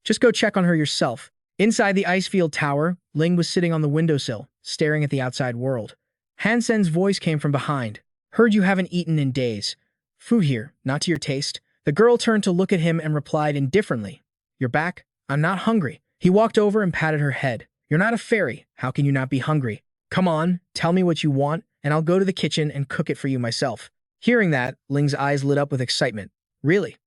Just go check on her yourself. Inside the Icefield Tower, Ling was sitting on the windowsill, staring at the outside world. Han Sen's voice came from behind. Heard you haven't eaten in days. Food here, not to your taste. The girl turned to look at him and replied indifferently. You're back? I'm not hungry. He walked over and patted her head. You're not a fairy. How can you not be hungry? Come on, tell me what you want, and I'll go to the kitchen and cook it for you myself. Hearing that, Ling's eyes lit up with excitement. Really?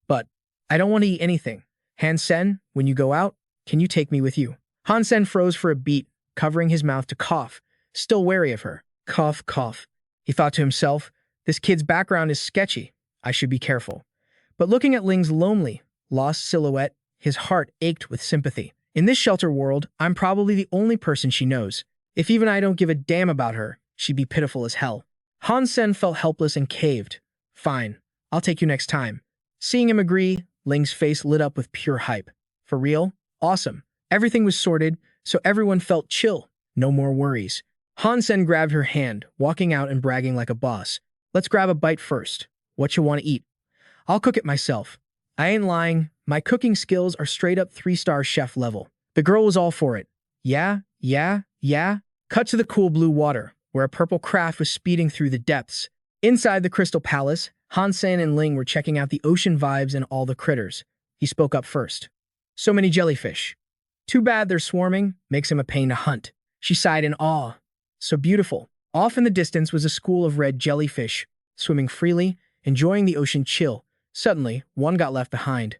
But I don't want to eat anything. Han Sen, when you go out, can you take me with you? Han Sen froze for a beat, covering his mouth to cough, still wary of her. Cough, cough. He thought to himself, this kid's background is sketchy. I should be careful. But looking at Ling's lonely, lost silhouette, his heart ached with sympathy. In this shelter world, I'm probably the only person she knows. If even I don't give a damn about her, she'd be pitiful as hell. Han Sen felt helpless and caved. Fine, I'll take you next time. Seeing him agree, Ling's face lit up with pure hype. For real? Awesome. Everything was sorted, so everyone felt chill. No more worries. Han Sen grabbed her hand, walking out and bragging like a boss. Let's grab a bite first. What you want to eat? I'll cook it myself. I ain't lying. My cooking skills are straight up 3-star chef level. The girl was all for it. Yeah. Cut to the cool blue water, where a purple craft was speeding through the depths. Inside the Crystal Palace, Han Sen and Ling were checking out the ocean vibes and all the critters. He spoke up first. So many jellyfish. Too bad they're swarming, makes him a pain to hunt. She sighed in awe. So beautiful. Off in the distance was a school of red jellyfish, swimming freely, enjoying the ocean chill. Suddenly, one got left behind.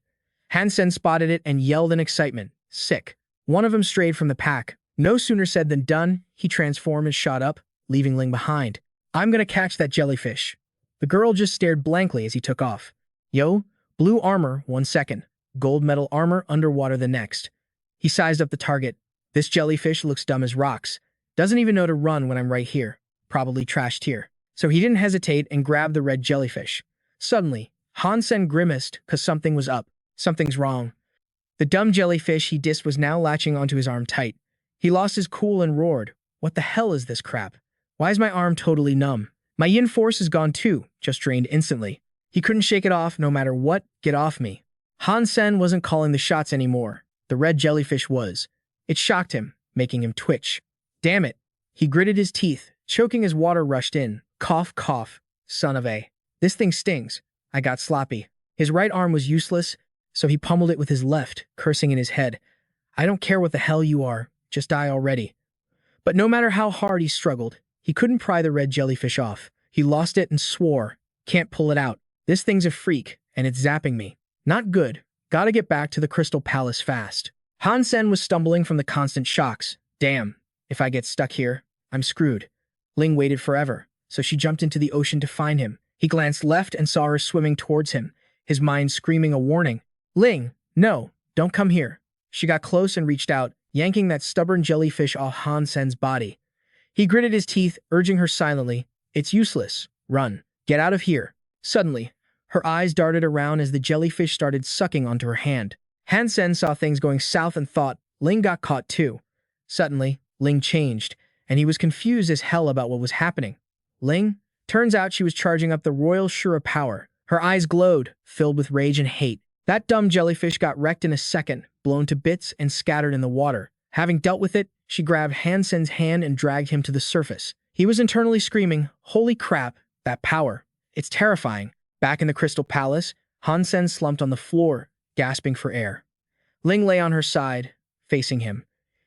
Han Sen spotted it and yelled in excitement. Sick. One of them strayed from the pack. No sooner said than done, he transformed and shot up, leaving Ling behind. I'm gonna catch that jellyfish. The girl just stared blankly as he took off. Yo, blue armor 1 second, gold metal armor underwater the next. He sized up the target. This jellyfish looks dumb as rocks. Doesn't even know to run when I'm right here. Probably trashed here. So he didn't hesitate and grabbed the red jellyfish. Suddenly, Han Sen grimaced because something was up. Something's wrong. The dumb jellyfish he dissed was now latching onto his arm tight. He lost his cool and roared. What the hell is this crap? Why is my arm totally numb? My yin force is gone too, just drained instantly. He couldn't shake it off no matter what. Get off me. Han Sen wasn't calling the shots anymore. The red jellyfish was. It shocked him, making him twitch. Damn it. He gritted his teeth, choking as water rushed in. Cough, cough. Son of a. This thing stings. I got sloppy. His right arm was useless, so he pummeled it with his left, cursing in his head. I don't care what the hell you are. Just die already. But no matter how hard he struggled, he couldn't pry the red jellyfish off. He lost it and swore. Can't pull it out. This thing's a freak, and it's zapping me. Not good. Gotta get back to the Crystal Palace fast. Han Sen was stumbling from the constant shocks. Damn, if I get stuck here, I'm screwed. Ling waited forever, so she jumped into the ocean to find him. He glanced left and saw her swimming towards him, his mind screaming a warning. Ling, no, don't come here. She got close and reached out, yanking that stubborn jellyfish off Han Sen's body. He gritted his teeth, urging her silently. It's useless. Run. Get out of here. Suddenly, her eyes darted around as the jellyfish started sucking onto her hand. Han Sen saw things going south and thought Ling got caught too. Suddenly, Ling changed, and he was confused as hell about what was happening. Ling? Turns out she was charging up the royal Shura power. Her eyes glowed, filled with rage and hate. That dumb jellyfish got wrecked in a second, blown to bits and scattered in the water. Having dealt with it, she grabbed Han Sen's hand and dragged him to the surface. He was internally screaming, holy crap, that power. It's terrifying. Back in the Crystal Palace, Han Sen slumped on the floor, gasping for air. Ling lay on her side, facing him.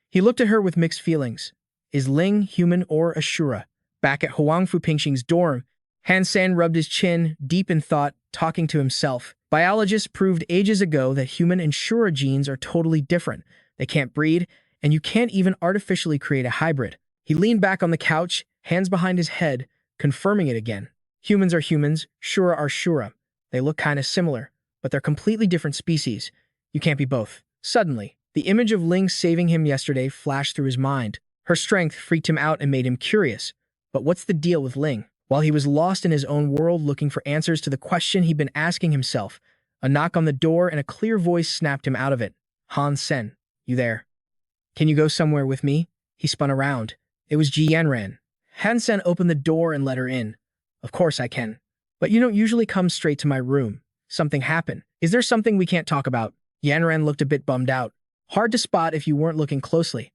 He looked at her with mixed feelings. Is Ling human or a Shura? Back at Huang Fu Pingxing's dorm, Han Sen rubbed his chin, deep in thought, talking to himself. Biologists proved ages ago that human and Shura genes are totally different. They can't breed, and you can't even artificially create a hybrid. He leaned back on the couch, hands behind his head, confirming it again. Humans are humans, Shura are Shura. They look kind of similar, but they're completely different species. You can't be both. Suddenly, the image of Ling saving him yesterday flashed through his mind. Her strength freaked him out and made him curious. But what's the deal with Ling? While he was lost in his own world looking for answers to the question he'd been asking himself, a knock on the door and a clear voice snapped him out of it. Han Sen, you there? Can you go somewhere with me? He spun around. It was Ji Yanran. Han Sen opened the door and let her in. Of course I can. But you don't usually come straight to my room. Something happened. Is there something we can't talk about? Yanran looked a bit bummed out. Hard to spot if you weren't looking closely.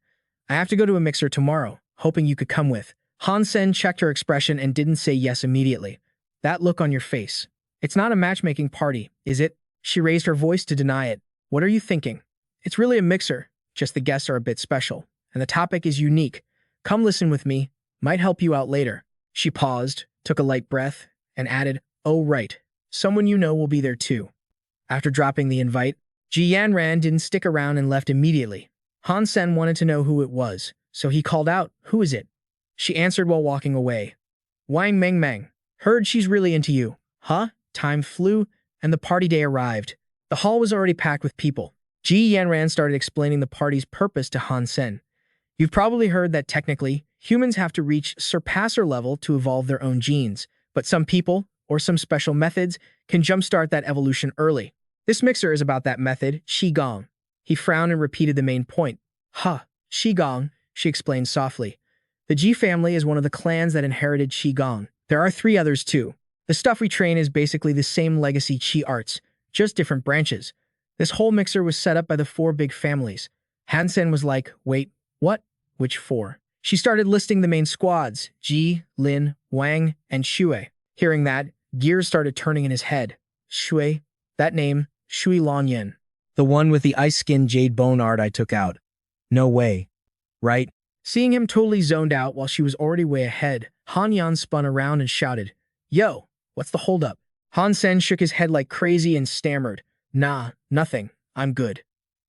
I have to go to a mixer tomorrow, hoping you could come with. Han Sen checked her expression and didn't say yes immediately. That look on your face. It's not a matchmaking party, is it? She raised her voice to deny it. What are you thinking? It's really a mixer, just the guests are a bit special, and the topic is unique. Come listen with me, might help you out later. She paused, took a light breath, and added, oh right, someone you know will be there too. After dropping the invite, Ji Yanran didn't stick around and left immediately. Han Sen wanted to know who it was, so he called out, who is it? She answered while walking away. Wang Meng Meng. Heard she's really into you. Huh? Time flew, and the party day arrived. The hall was already packed with people. Ji Yanran started explaining the party's purpose to Han Sen. You've probably heard that technically, humans have to reach surpassor level to evolve their own genes, but some people, or some special methods, can jumpstart that evolution early. This mixer is about that method, Qigong. He frowned and repeated the main point. Huh, Qigong, she explained softly. The Ji family is one of the clans that inherited Qigong. There are 3 others too. The stuff we train is basically the same legacy Qi arts, just different branches. This whole mixer was set up by the 4 big families. Han Sen was like, wait, what? Which 4? She started listing the main squads, Ji, Lin, Wang, and Shui. Hearing that, gears started turning in his head. Shui? That name, Shui Lonyan. The one with the ice-skin jade bone art I took out. No way. Right? Seeing him totally zoned out while she was already way ahead, Han Yan spun around and shouted, yo, what's the holdup? Han Sen shook his head like crazy and stammered, nah, nothing, I'm good.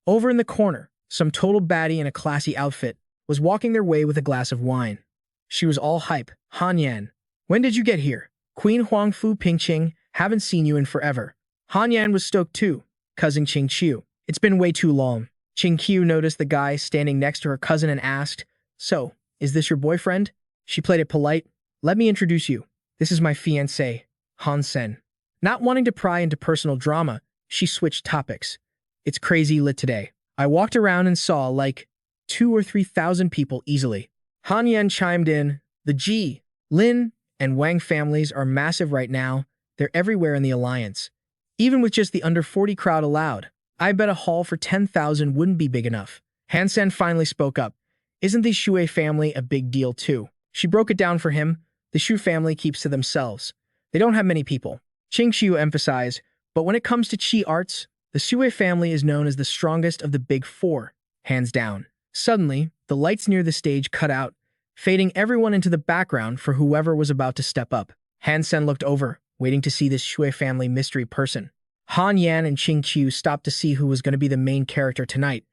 Over in the corner, some total baddie in a classy outfit was walking their way with a glass of wine. She was all hype. Han Yan, when did you get here? Queen Huang Fu Pingqing, haven't seen you in forever. Han Yan was stoked too, cousin Qing Qiu. It's been way too long. Qing Qiu noticed the guy standing next to her cousin and asked, so, is this your boyfriend? She played it polite. Let me introduce you. This is my fiancé, Han Sen. Not wanting to pry into personal drama, she switched topics. It's crazy lit today. I walked around and saw like 2,000 or 3,000 people easily. Han Yan chimed in, the Ji, Lin, and Wang families are massive right now. They're everywhere in the alliance. Even with just the under 40 crowd allowed, I bet a hall for 10,000 wouldn't be big enough. Han Sen finally spoke up. Isn't the Shui family a big deal too? She broke it down for him. The Shu family keeps to themselves. They don't have many people. Qing Xiu emphasized, but when it comes to qi arts, the Sui family is known as the strongest of the big four, hands down. Suddenly, the lights near the stage cut out, fading everyone into the background for whoever was about to step up. Han Sen looked over, waiting to see this Shui family mystery person. Han Yan and Qing Qiu stopped to see who was going to be the main character tonight,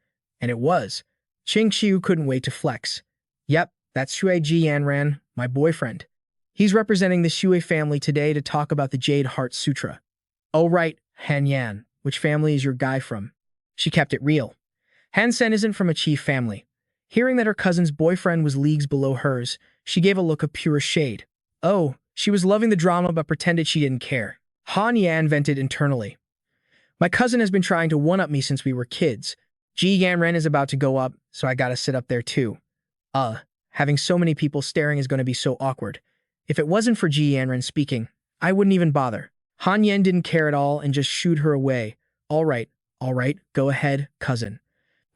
and it was. Qing Qiu couldn't wait to flex. Yep, that's Shui Ji Yanran, my boyfriend. He's representing the Shui family today to talk about the Jade Heart Sutra. Oh right, Han Yan, which family is your guy from? She kept it real. Han Sen isn't from a chief family. Hearing that her cousin's boyfriend was leagues below hers, she gave a look of pure shade. Oh, she was loving the drama but pretended she didn't care. Han Yan vented internally. My cousin has been trying to one-up me since we were kids. Ji Yanren is about to go up, so I gotta sit up there too. Having so many people staring is gonna be so awkward. If it wasn't for Ji Yanren speaking, I wouldn't even bother. Han Yan didn't care at all and just shooed her away. All right, go ahead, cousin.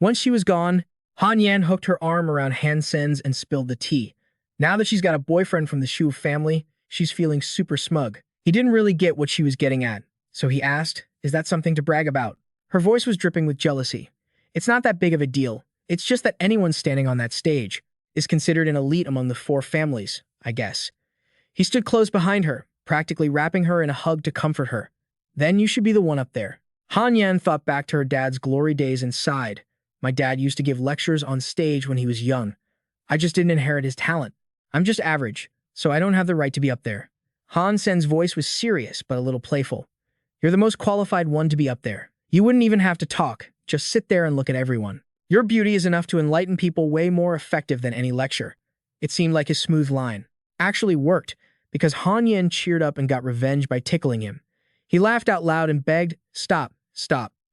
Once she was gone, Han Yan hooked her arm around Han Sen's and spilled the tea. Now that she's got a boyfriend from the Shu family, she's feeling super smug. He didn't really get what she was getting at, so he asked, is that something to brag about? Her voice was dripping with jealousy. It's not that big of a deal. It's just that anyone standing on that stage is considered an elite among the four families, I guess. He stood close behind her, practically wrapping her in a hug to comfort her. Then you should be the one up there. Han Yan thought back to her dad's glory days and sighed. My dad used to give lectures on stage when he was young. I just didn't inherit his talent. I'm just average, so I don't have the right to be up there. Han Sen's voice was serious but a little playful. You're the most qualified one to be up there. You wouldn't even have to talk, just sit there and look at everyone. Your beauty is enough to enlighten people way more effective than any lecture. It seemed like his smooth line actually worked, because Han Yan cheered up and got revenge by tickling him. He laughed out loud and begged, stop,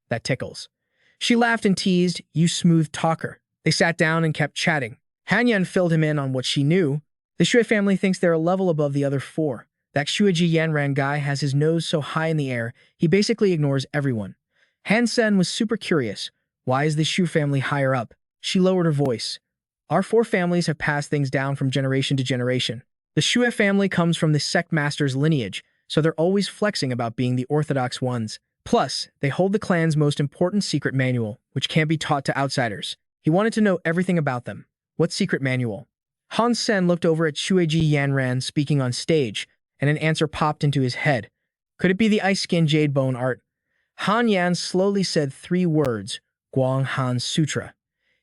that tickles. She laughed and teased, you smooth talker. They sat down and kept chatting. Han Yan filled him in on what she knew. The Shui family thinks they're a level above the other four. That Shuiji Yanran guy has his nose so high in the air, he basically ignores everyone. Han Sen was super curious. Why is the Shu family higher up? She lowered her voice. Our four families have passed things down from generation to generation. The Shui family comes from the sect master's lineage, so they're always flexing about being the orthodox ones. Plus, they hold the clan's most important secret manual, which can't be taught to outsiders. He wanted to know everything about them. What secret manual? Han Sen looked over at Shuiji Yanran speaking on stage, and an answer popped into his head. Could it be the ice skin jade bone art? Han Yan slowly said 3 words, Guang Han Sutra.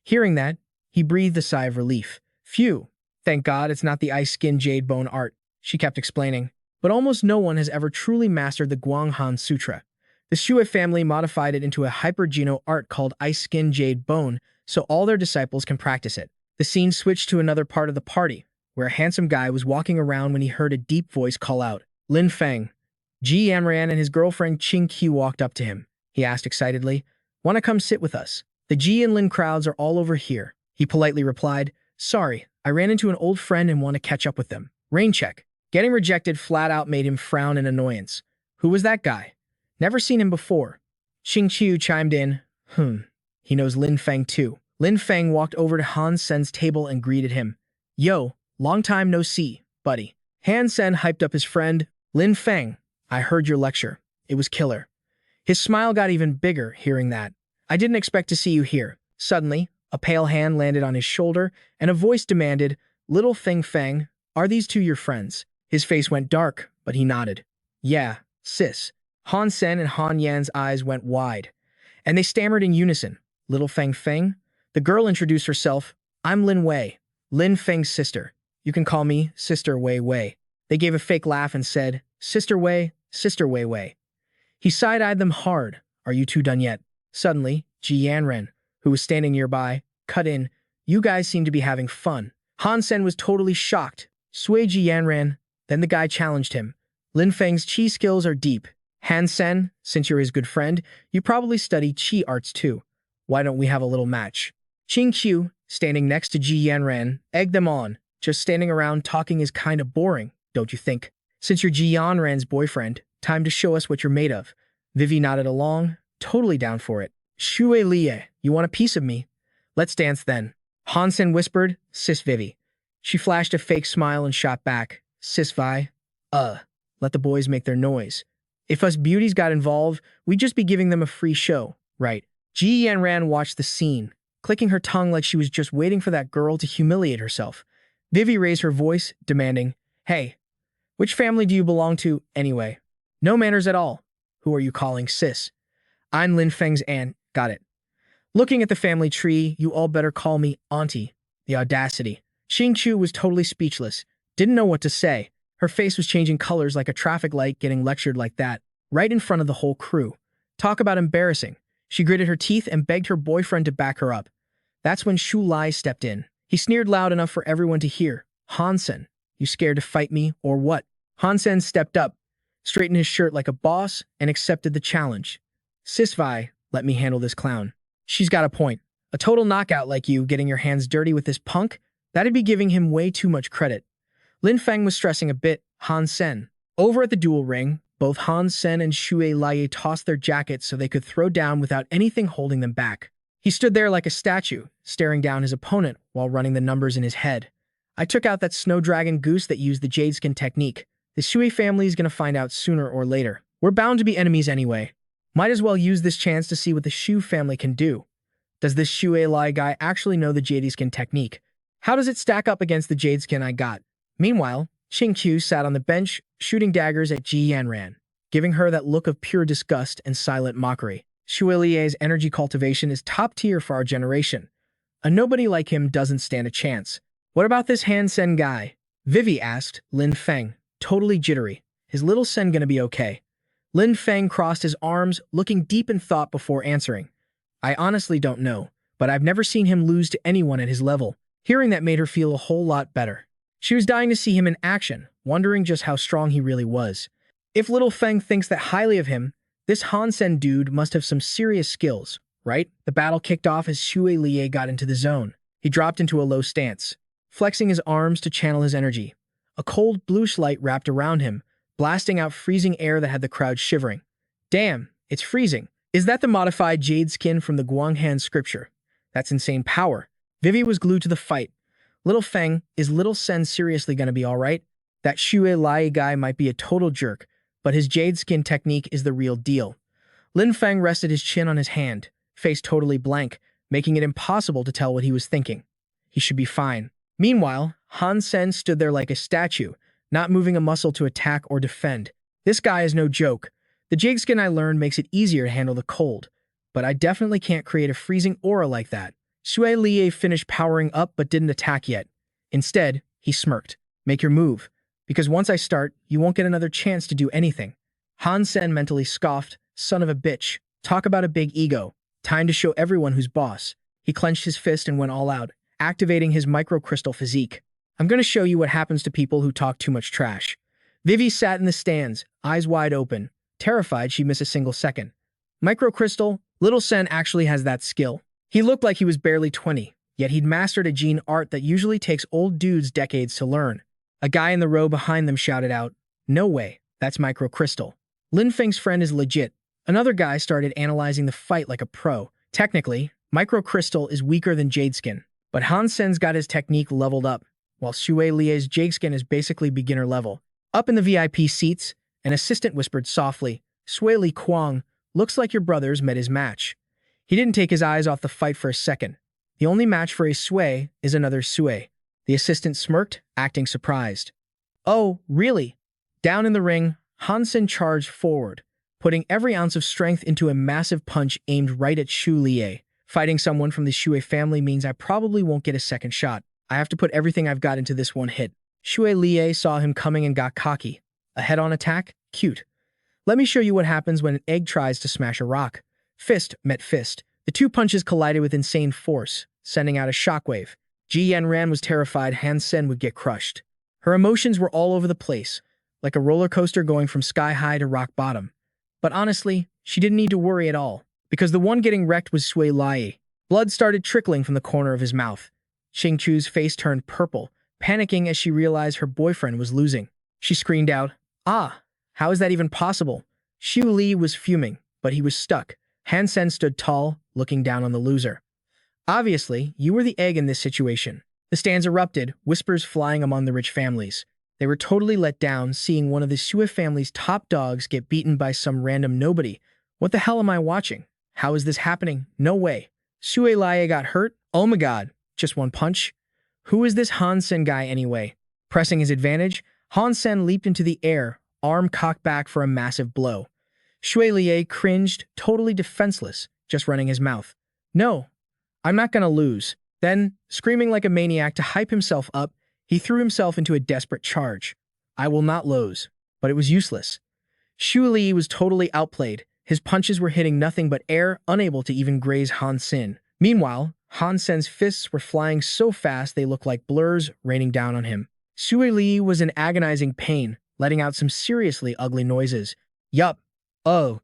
Hearing that, he breathed a sigh of relief. Phew, thank God it's not the ice skin jade bone art, she kept explaining. But almost no one has ever truly mastered the Guang Han Sutra. The Shui family modified it into a hyper-geno art called ice skin jade bone, so all their disciples can practice it. The scene switched to another part of the party, where a handsome guy was walking around when he heard a deep voice call out, Lin Feng. Ji Amran and his girlfriend Qing Qi walked up to him. He asked excitedly, "Want to come sit with us? The Ji and Lin crowds are all over here." He politely replied, "Sorry, I ran into an old friend and want to catch up with them." Rain check. Getting rejected flat out made him frown in annoyance. Who was that guy? Never seen him before. Qing Qiu chimed in, he knows Lin Feng too. Lin Feng walked over to Han Sen's table and greeted him. Yo, long time no see, buddy. Han Sen hyped up his friend. Lin Feng, I heard your lecture. It was killer. His smile got even bigger hearing that. I didn't expect to see you here. Suddenly, a pale hand landed on his shoulder, and a voice demanded, Little Feng, are these two your friends? His face went dark, but he nodded. Yeah, sis. Han Sen and Han Yan's eyes went wide, and they stammered in unison. Little Feng? The girl introduced herself. I'm Lin Wei, Lin Feng's sister. You can call me Sister Wei Wei. They gave a fake laugh and said, Sister Wei Wei. He side-eyed them hard. Are you two done yet? Suddenly, Ji Yanren, who was standing nearby, cut in. You guys seem to be having fun. Han Sen was totally shocked. Sui Ji Yanren. Then the guy challenged him. Lin Feng's qi skills are deep. Han Sen, since you're his good friend, you probably study qi arts too. Why don't we have a little match? Qing Qiu, standing next to Ji Yanren, egged them on. Just standing around talking is kind of boring, don't you think? Since you're Ji Yanran's boyfriend, time to show us what you're made of. Vivi nodded along, totally down for it. Shui Lie, you want a piece of me? Let's dance then. Han Sen whispered, Sis Vivi. She flashed a fake smile and shot back. Sis Vi. Let the boys make their noise. If us beauties got involved, we'd just be giving them a free show, right? Ji Yanran watched the scene, clicking her tongue like she was just waiting for that girl to humiliate herself. Vivi raised her voice, demanding, Hey, which family do you belong to, anyway? No manners at all. Who are you calling sis? I'm Lin Feng's aunt, got it. Looking at the family tree, you all better call me auntie. The audacity. Xing Chu was totally speechless, didn't know what to say. Her face was changing colors like a traffic light getting lectured like that, right in front of the whole crew. Talk about embarrassing. She gritted her teeth and begged her boyfriend to back her up. That's when Shu Lai stepped in. He sneered loud enough for everyone to hear. Han Sen, you scared to fight me, or what? Han Sen stepped up, straightened his shirt like a boss, and accepted the challenge. Sis Vi, let me handle this clown. She's got a point. A total knockout like you getting your hands dirty with this punk? That'd be giving him way too much credit. Lin Feng was stressing a bit. Han Sen. Over at the duel ring, both Han Sen and Shui Lai tossed their jackets so they could throw down without anything holding them back. He stood there like a statue, staring down his opponent while running the numbers in his head. I took out that snow dragon goose that used the jade skin technique. The Shui family is going to find out sooner or later. We're bound to be enemies anyway. Might as well use this chance to see what the Shu family can do. Does this Shui Lai guy actually know the jade skin technique? How does it stack up against the jade skin I got? Meanwhile, Xing Qiu sat on the bench, shooting daggers at Ji Yanran, giving her that look of pure disgust and silent mockery. Shui Lie's energy cultivation is top tier for our generation. A nobody like him doesn't stand a chance. What about this Han Sen guy? Vivi asked Lin Feng, totally jittery. Is little Sen gonna be okay? Lin Feng crossed his arms, looking deep in thought before answering. I honestly don't know, but I've never seen him lose to anyone at his level. Hearing that made her feel a whole lot better. She was dying to see him in action, wondering just how strong he really was. If little Feng thinks that highly of him, this Han Sen dude must have some serious skills, right? The battle kicked off as Shui Lie got into the zone. He dropped into a low stance, flexing his arms to channel his energy. A cold bluish light wrapped around him, blasting out freezing air that had the crowd shivering. Damn, it's freezing. Is that the modified jade skin from the Guanghan scripture? That's insane power. Vivi was glued to the fight. Little Feng, is little Sen seriously gonna be alright? That Shui Lai guy might be a total jerk, but his jade skin technique is the real deal. Lin Feng rested his chin on his hand, face totally blank, making it impossible to tell what he was thinking. He should be fine. Meanwhile, Han Sen stood there like a statue, not moving a muscle to attack or defend. This guy is no joke. The jade skin I learned makes it easier to handle the cold, but I definitely can't create a freezing aura like that. Shui Lie finished powering up but didn't attack yet. Instead, he smirked. Make your move, because once I start, you won't get another chance to do anything. Han Sen mentally scoffed, son of a bitch. Talk about a big ego. Time to show everyone who's boss. He clenched his fist and went all out, activating his microcrystal physique. I'm going to show you what happens to people who talk too much trash. Vivi sat in the stands, eyes wide open, terrified she'd miss a single second. Microcrystal, little Sen actually has that skill. He looked like he was barely 20, yet he'd mastered a gene art that usually takes old dudes decades to learn. A guy in the row behind them shouted out, No way, that's microcrystal. Lin Feng's friend is legit. Another guy started analyzing the fight like a pro. Technically, microcrystal is weaker than jade skin, but Han Sen's got his technique leveled up, while Shui Lie's jade skin is basically beginner level. Up in the VIP seats, an assistant whispered softly, Sui Li Kuang, looks like your brother's met his match. He didn't take his eyes off the fight for a second. The only match for a Sui is another Sui. The assistant smirked, acting surprised. Oh, really? Down in the ring, Han Sen charged forward, putting every ounce of strength into a massive punch aimed right at Shu Lie. Fighting someone from the Shui family means I probably won't get a second shot. I have to put everything I've got into this one hit. Shui Lie saw him coming and got cocky. A head-on attack? Cute. Let me show you what happens when an egg tries to smash a rock. Fist met fist. The two punches collided with insane force, sending out a shockwave. Ji Yanran was terrified Han Sen would get crushed. Her emotions were all over the place, like a roller coaster going from sky high to rock bottom. But honestly, she didn't need to worry at all, because the one getting wrecked was Sui Lai. Blood started trickling from the corner of his mouth. Xing Chu's face turned purple, panicking as she realized her boyfriend was losing. She screamed out. Ah, how is that even possible? Xu Li was fuming, but he was stuck. Han Sen stood tall, looking down on the loser. Obviously, you were the egg in this situation. The stands erupted, whispers flying among the rich families. They were totally let down, seeing one of the Sue family's top dogs get beaten by some random nobody. What the hell am I watching? How is this happening? No way. Sue Lai got hurt? Oh my god. Just one punch? Who is this Han Sen guy anyway? Pressing his advantage, Han Sen leaped into the air, arm cocked back for a massive blow. Shui Lie cringed, totally defenseless, just running his mouth. No, I'm not gonna lose. Then, screaming like a maniac to hype himself up, he threw himself into a desperate charge. I will not lose. But it was useless. Shu Li was totally outplayed. His punches were hitting nothing but air, unable to even graze Han Sen. Meanwhile, Han Sen's fists were flying so fast they looked like blurs raining down on him. Sui Li was in agonizing pain, letting out some seriously ugly noises. Yup. Oh.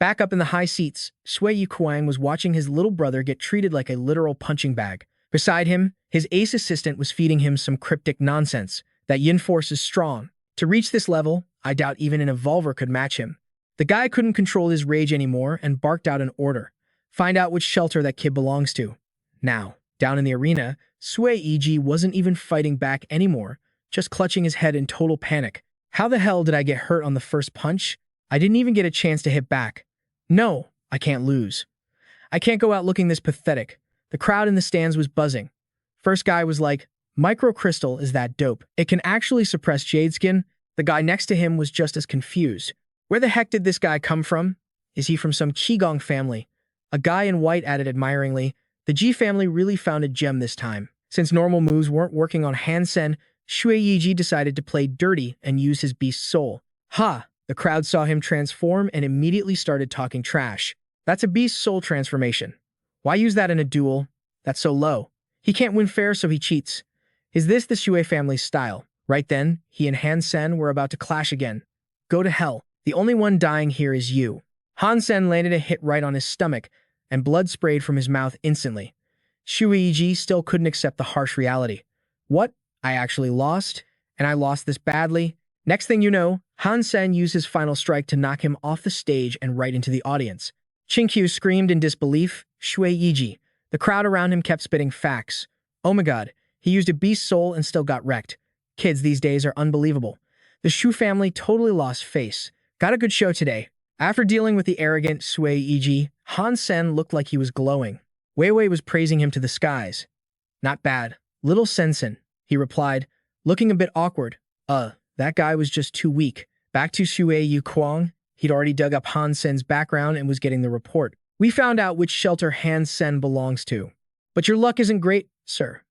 Back up in the high seats, Sui Yuquang was watching his little brother get treated like a literal punching bag. Beside him, his ace assistant was feeding him some cryptic nonsense. That yin force is strong. To reach this level, I doubt even an evolver could match him. The guy couldn't control his rage anymore and barked out an order. Find out which shelter that kid belongs to. Now, down in the arena, Sui Yi wasn't even fighting back anymore, just clutching his head in total panic. How the hell did I get hurt on the first punch? I didn't even get a chance to hit back. No, I can't lose. I can't go out looking this pathetic. The crowd in the stands was buzzing. First guy was like, Microcrystal is that dope. It can actually suppress jade skin. The guy next to him was just as confused. Where the heck did this guy come from? Is he from some Qigong family? A guy in white added admiringly, the Ji family really found a gem this time. Since normal moves weren't working on Han Sen, Shui Yiji decided to play dirty and use his beast soul. Ha! The crowd saw him transform and immediately started talking trash. That's a beast soul transformation. Why use that in a duel? That's so low. He can't win fair, so he cheats. Is this the Shui family's style? Right then, he and Han Sen were about to clash again. Go to hell. The only one dying here is you. Han Sen landed a hit right on his stomach, and blood sprayed from his mouth instantly. Shuiiji still couldn't accept the harsh reality. What? I actually lost? And I lost this badly? Next thing you know, Han Sen used his final strike to knock him off the stage and right into the audience. Qingqiu screamed in disbelief. Shui Yiji. The crowd around him kept spitting facts. Oh my god, he used a beast soul and still got wrecked. Kids these days are unbelievable. The Shu family totally lost face. Got a good show today. After dealing with the arrogant Sui Yiji, Han Sen looked like he was glowing. Wei Wei was praising him to the skies. Not bad. Little Sensen, he replied, looking a bit awkward. That guy was just too weak. Back to Shui Yuquang. He'd already dug up Han Sen's background and was getting the report. We found out which shelter Han Sen belongs to. But your luck isn't great, sir.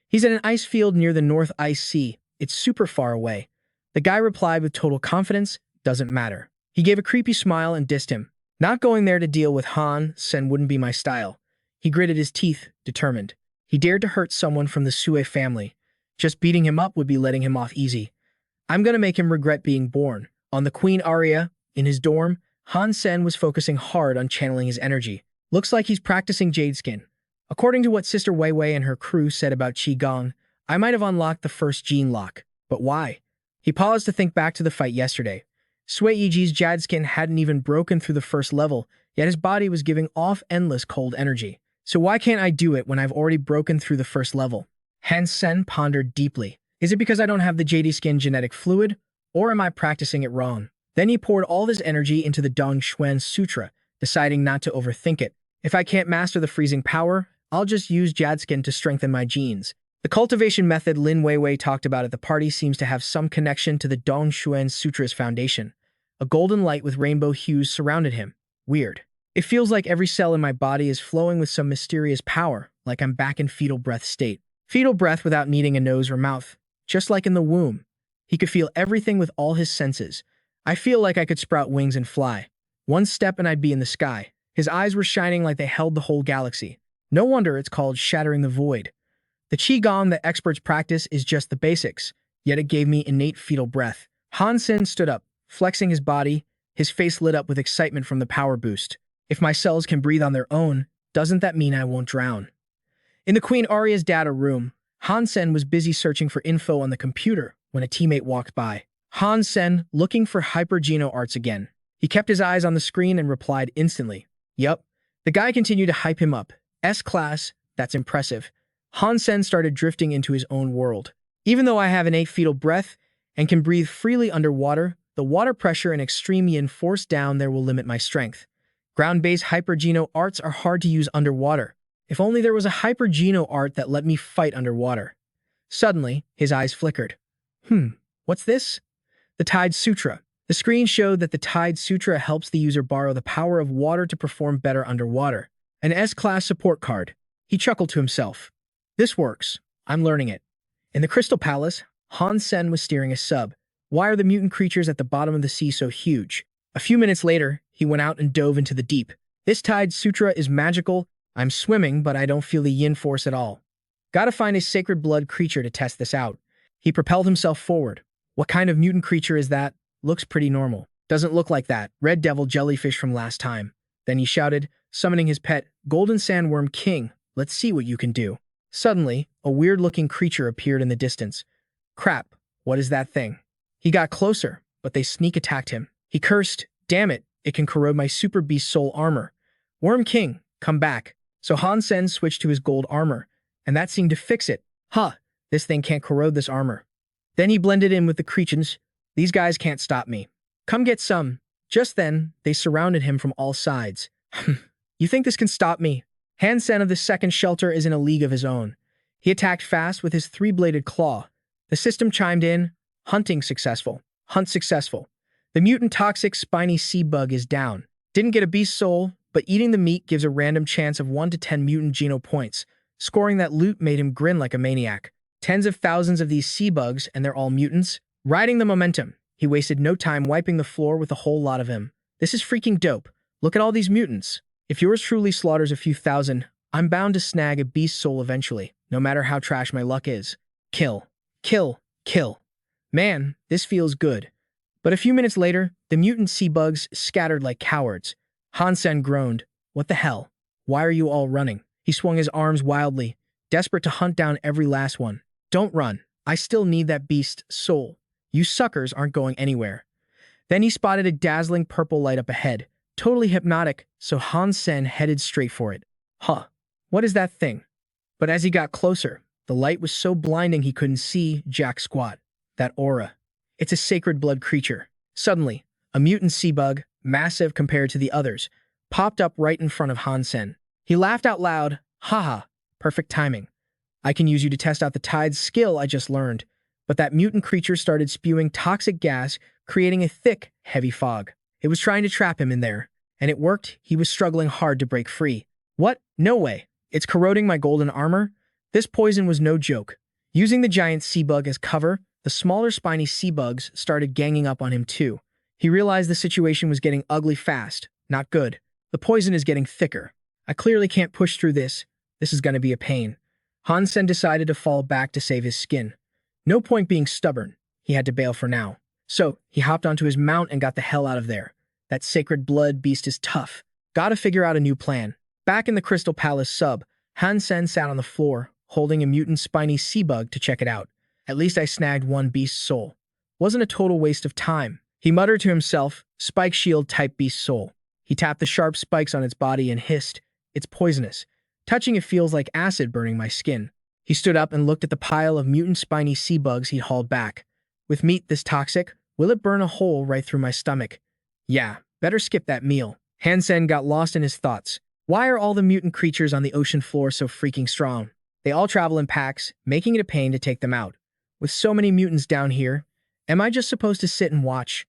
He's at an ice field near the North Ice Sea. It's super far away. The guy replied with total confidence, doesn't matter. He gave a creepy smile and dissed him. Not going there to deal with Han Sen wouldn't be my style. He gritted his teeth, determined. He dared to hurt someone from the Sue family. Just beating him up would be letting him off easy. I'm gonna make him regret being born. On the Queen Aria, in his dorm, Han Sen was focusing hard on channeling his energy. Looks like he's practicing jade skin. According to what Sister Wei Wei and her crew said about Qigong, I might have unlocked the first gene lock. But why? He paused to think back to the fight yesterday. Sui Yiji's jade skin hadn't even broken through the first level, yet his body was giving off endless cold energy. So why can't I do it when I've already broken through the first level? Han Sen pondered deeply. Is it because I don't have the jade skin genetic fluid? Or am I practicing it wrong? Then he poured all his energy into the Dong Xuan Sutra, deciding not to overthink it. If I can't master the freezing power, I'll just use jade skin to strengthen my genes. The cultivation method Lin Weiwei talked about at the party seems to have some connection to the Dong Xuan Sutra's foundation. A golden light with rainbow hues surrounded him. Weird. It feels like every cell in my body is flowing with some mysterious power, like I'm back in fetal breath state. Fetal breath without needing a nose or mouth. Just like in the womb. He could feel everything with all his senses. I feel like I could sprout wings and fly. One step and I'd be in the sky. His eyes were shining like they held the whole galaxy. No wonder it's called shattering the void. The Qigong that experts practice is just the basics, yet it gave me innate fetal breath. Han Sen stood up, flexing his body, his face lit up with excitement from the power boost. If my cells can breathe on their own, doesn't that mean I won't drown? In the Queen Aria's data room, Han Sen was busy searching for info on the computer when a teammate walked by. Han Sen, looking for Hypergeno arts again. He kept his eyes on the screen and replied instantly. Yup. The guy continued to hype him up. S-class, that's impressive. Han Sen started drifting into his own world. Even though I have innate fetal breath and can breathe freely underwater, the water pressure and extreme yin force down there will limit my strength. Ground-based Hypergeno arts are hard to use underwater. If only there was a Hypergeno art that let me fight underwater. Suddenly, his eyes flickered. What's this? The Tide Sutra. The screen showed that the Tide Sutra helps the user borrow the power of water to perform better underwater. An S-class support card. He chuckled to himself. This works. I'm learning it. In the Crystal Palace, Han Sen was steering a sub. Why are the mutant creatures at the bottom of the sea so huge? A few minutes later, he went out and dove into the deep. This Tide Sutra is magical. I'm swimming, but I don't feel the yin force at all. Gotta find a sacred blood creature to test this out. He propelled himself forward. What kind of mutant creature is that? Looks pretty normal. Doesn't look like that red devil jellyfish from last time. Then he shouted, summoning his pet, Golden Sandworm King. Let's see what you can do. Suddenly, a weird-looking creature appeared in the distance. Crap, what is that thing? He got closer, but they sneak-attacked him. He cursed, damn it, it can corrode my Super Beast Soul armor. Worm King, come back. So Han Sen switched to his gold armor, and that seemed to fix it. This thing can't corrode this armor. Then he blended in with the creatures. These guys can't stop me. Come get some. Just then, they surrounded him from all sides. You think this can stop me? Han Sen of the second shelter is in a league of his own. He attacked fast with his three-bladed claw. The system chimed in. Hunting successful. Hunt successful. The mutant toxic spiny sea bug is down. Didn't get a beast soul, but eating the meat gives a random chance of 1 to 10 mutant geno points. Scoring that loot made him grin like a maniac. Tens of thousands of these sea bugs, and they're all mutants. Riding the momentum, he wasted no time wiping the floor with a whole lot of them. This is freaking dope. Look at all these mutants. If yours truly slaughters a few thousand, I'm bound to snag a beast soul eventually, no matter how trash my luck is. Kill. Kill. Kill. Man, this feels good. But a few minutes later, the mutant sea bugs scattered like cowards. Han Sen groaned. What the hell? Why are you all running? He swung his arms wildly, desperate to hunt down every last one. Don't run. I still need that beast soul. You suckers aren't going anywhere. Then he spotted a dazzling purple light up ahead, totally hypnotic, so Han Sen headed straight for it. What is that thing? But as he got closer, the light was so blinding he couldn't see jack squat. That aura. It's a sacred blood creature. Suddenly, a mutant sea bug, massive compared to the others, popped up right in front of Han Sen. He laughed out loud. Haha, perfect timing. I can use you to test out the Tide's skill I just learned. But that mutant creature started spewing toxic gas, creating a thick, heavy fog. It was trying to trap him in there. And it worked. He was struggling hard to break free. What? No way. It's corroding my golden armor? This poison was no joke. Using the giant sea bug as cover, the smaller spiny sea bugs started ganging up on him too. He realized the situation was getting ugly fast. Not good. The poison is getting thicker. I clearly can't push through this. This is going to be a pain. Han Sen decided to fall back to save his skin. No point being stubborn. He had to bail for now. So, he hopped onto his mount and got the hell out of there. That sacred blood beast is tough. Gotta figure out a new plan. Back in the Crystal Palace sub, Han Sen sat on the floor, holding a mutant spiny sea bug to check it out. At least I snagged one beast soul. Wasn't a total waste of time. He muttered to himself, spike shield type beast soul. He tapped the sharp spikes on its body and hissed, it's poisonous. Touching it feels like acid burning my skin. He stood up and looked at the pile of mutant spiny sea bugs he'd hauled back. With meat this toxic, will it burn a hole right through my stomach? Yeah, better skip that meal. Han Sen got lost in his thoughts. Why are all the mutant creatures on the ocean floor so freaking strong? They all travel in packs, making it a pain to take them out. With so many mutants down here, am I just supposed to sit and watch?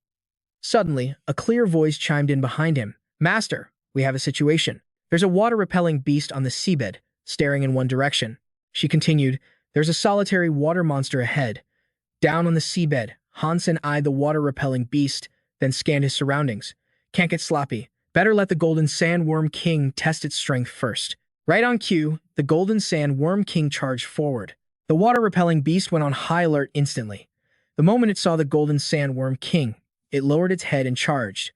Suddenly, a clear voice chimed in behind him. Master, we have a situation. There's a water-repelling beast on the seabed, staring in one direction. She continued, there's a solitary water monster ahead. Down on the seabed, Han Sen eyed the water-repelling beast, then scanned his surroundings. Can't get sloppy. Better let the Golden Sandworm King test its strength first. Right on cue, the Golden Sandworm King charged forward. The water-repelling beast went on high alert instantly. The moment it saw the Golden Sandworm King, it lowered its head and charged.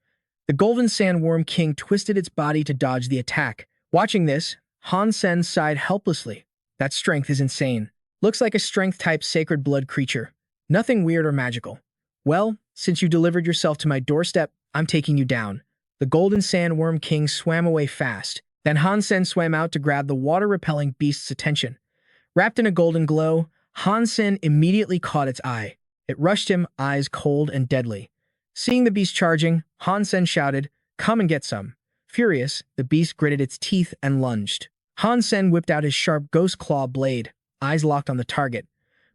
The Golden Sandworm King twisted its body to dodge the attack. Watching this, Han Sen sighed helplessly. That strength is insane. Looks like a strength-type sacred blood creature. Nothing weird or magical. Well, since you delivered yourself to my doorstep, I'm taking you down. The golden sandworm king swam away fast. Then Han Sen swam out to grab the water-repelling beast's attention. Wrapped in a golden glow, Han Sen immediately caught its eye. It rushed him, eyes cold and deadly. Seeing the beast charging, Han Sen shouted, "Come and get some." Furious, the beast gritted its teeth and lunged. Han Sen whipped out his sharp ghost claw blade, eyes locked on the target.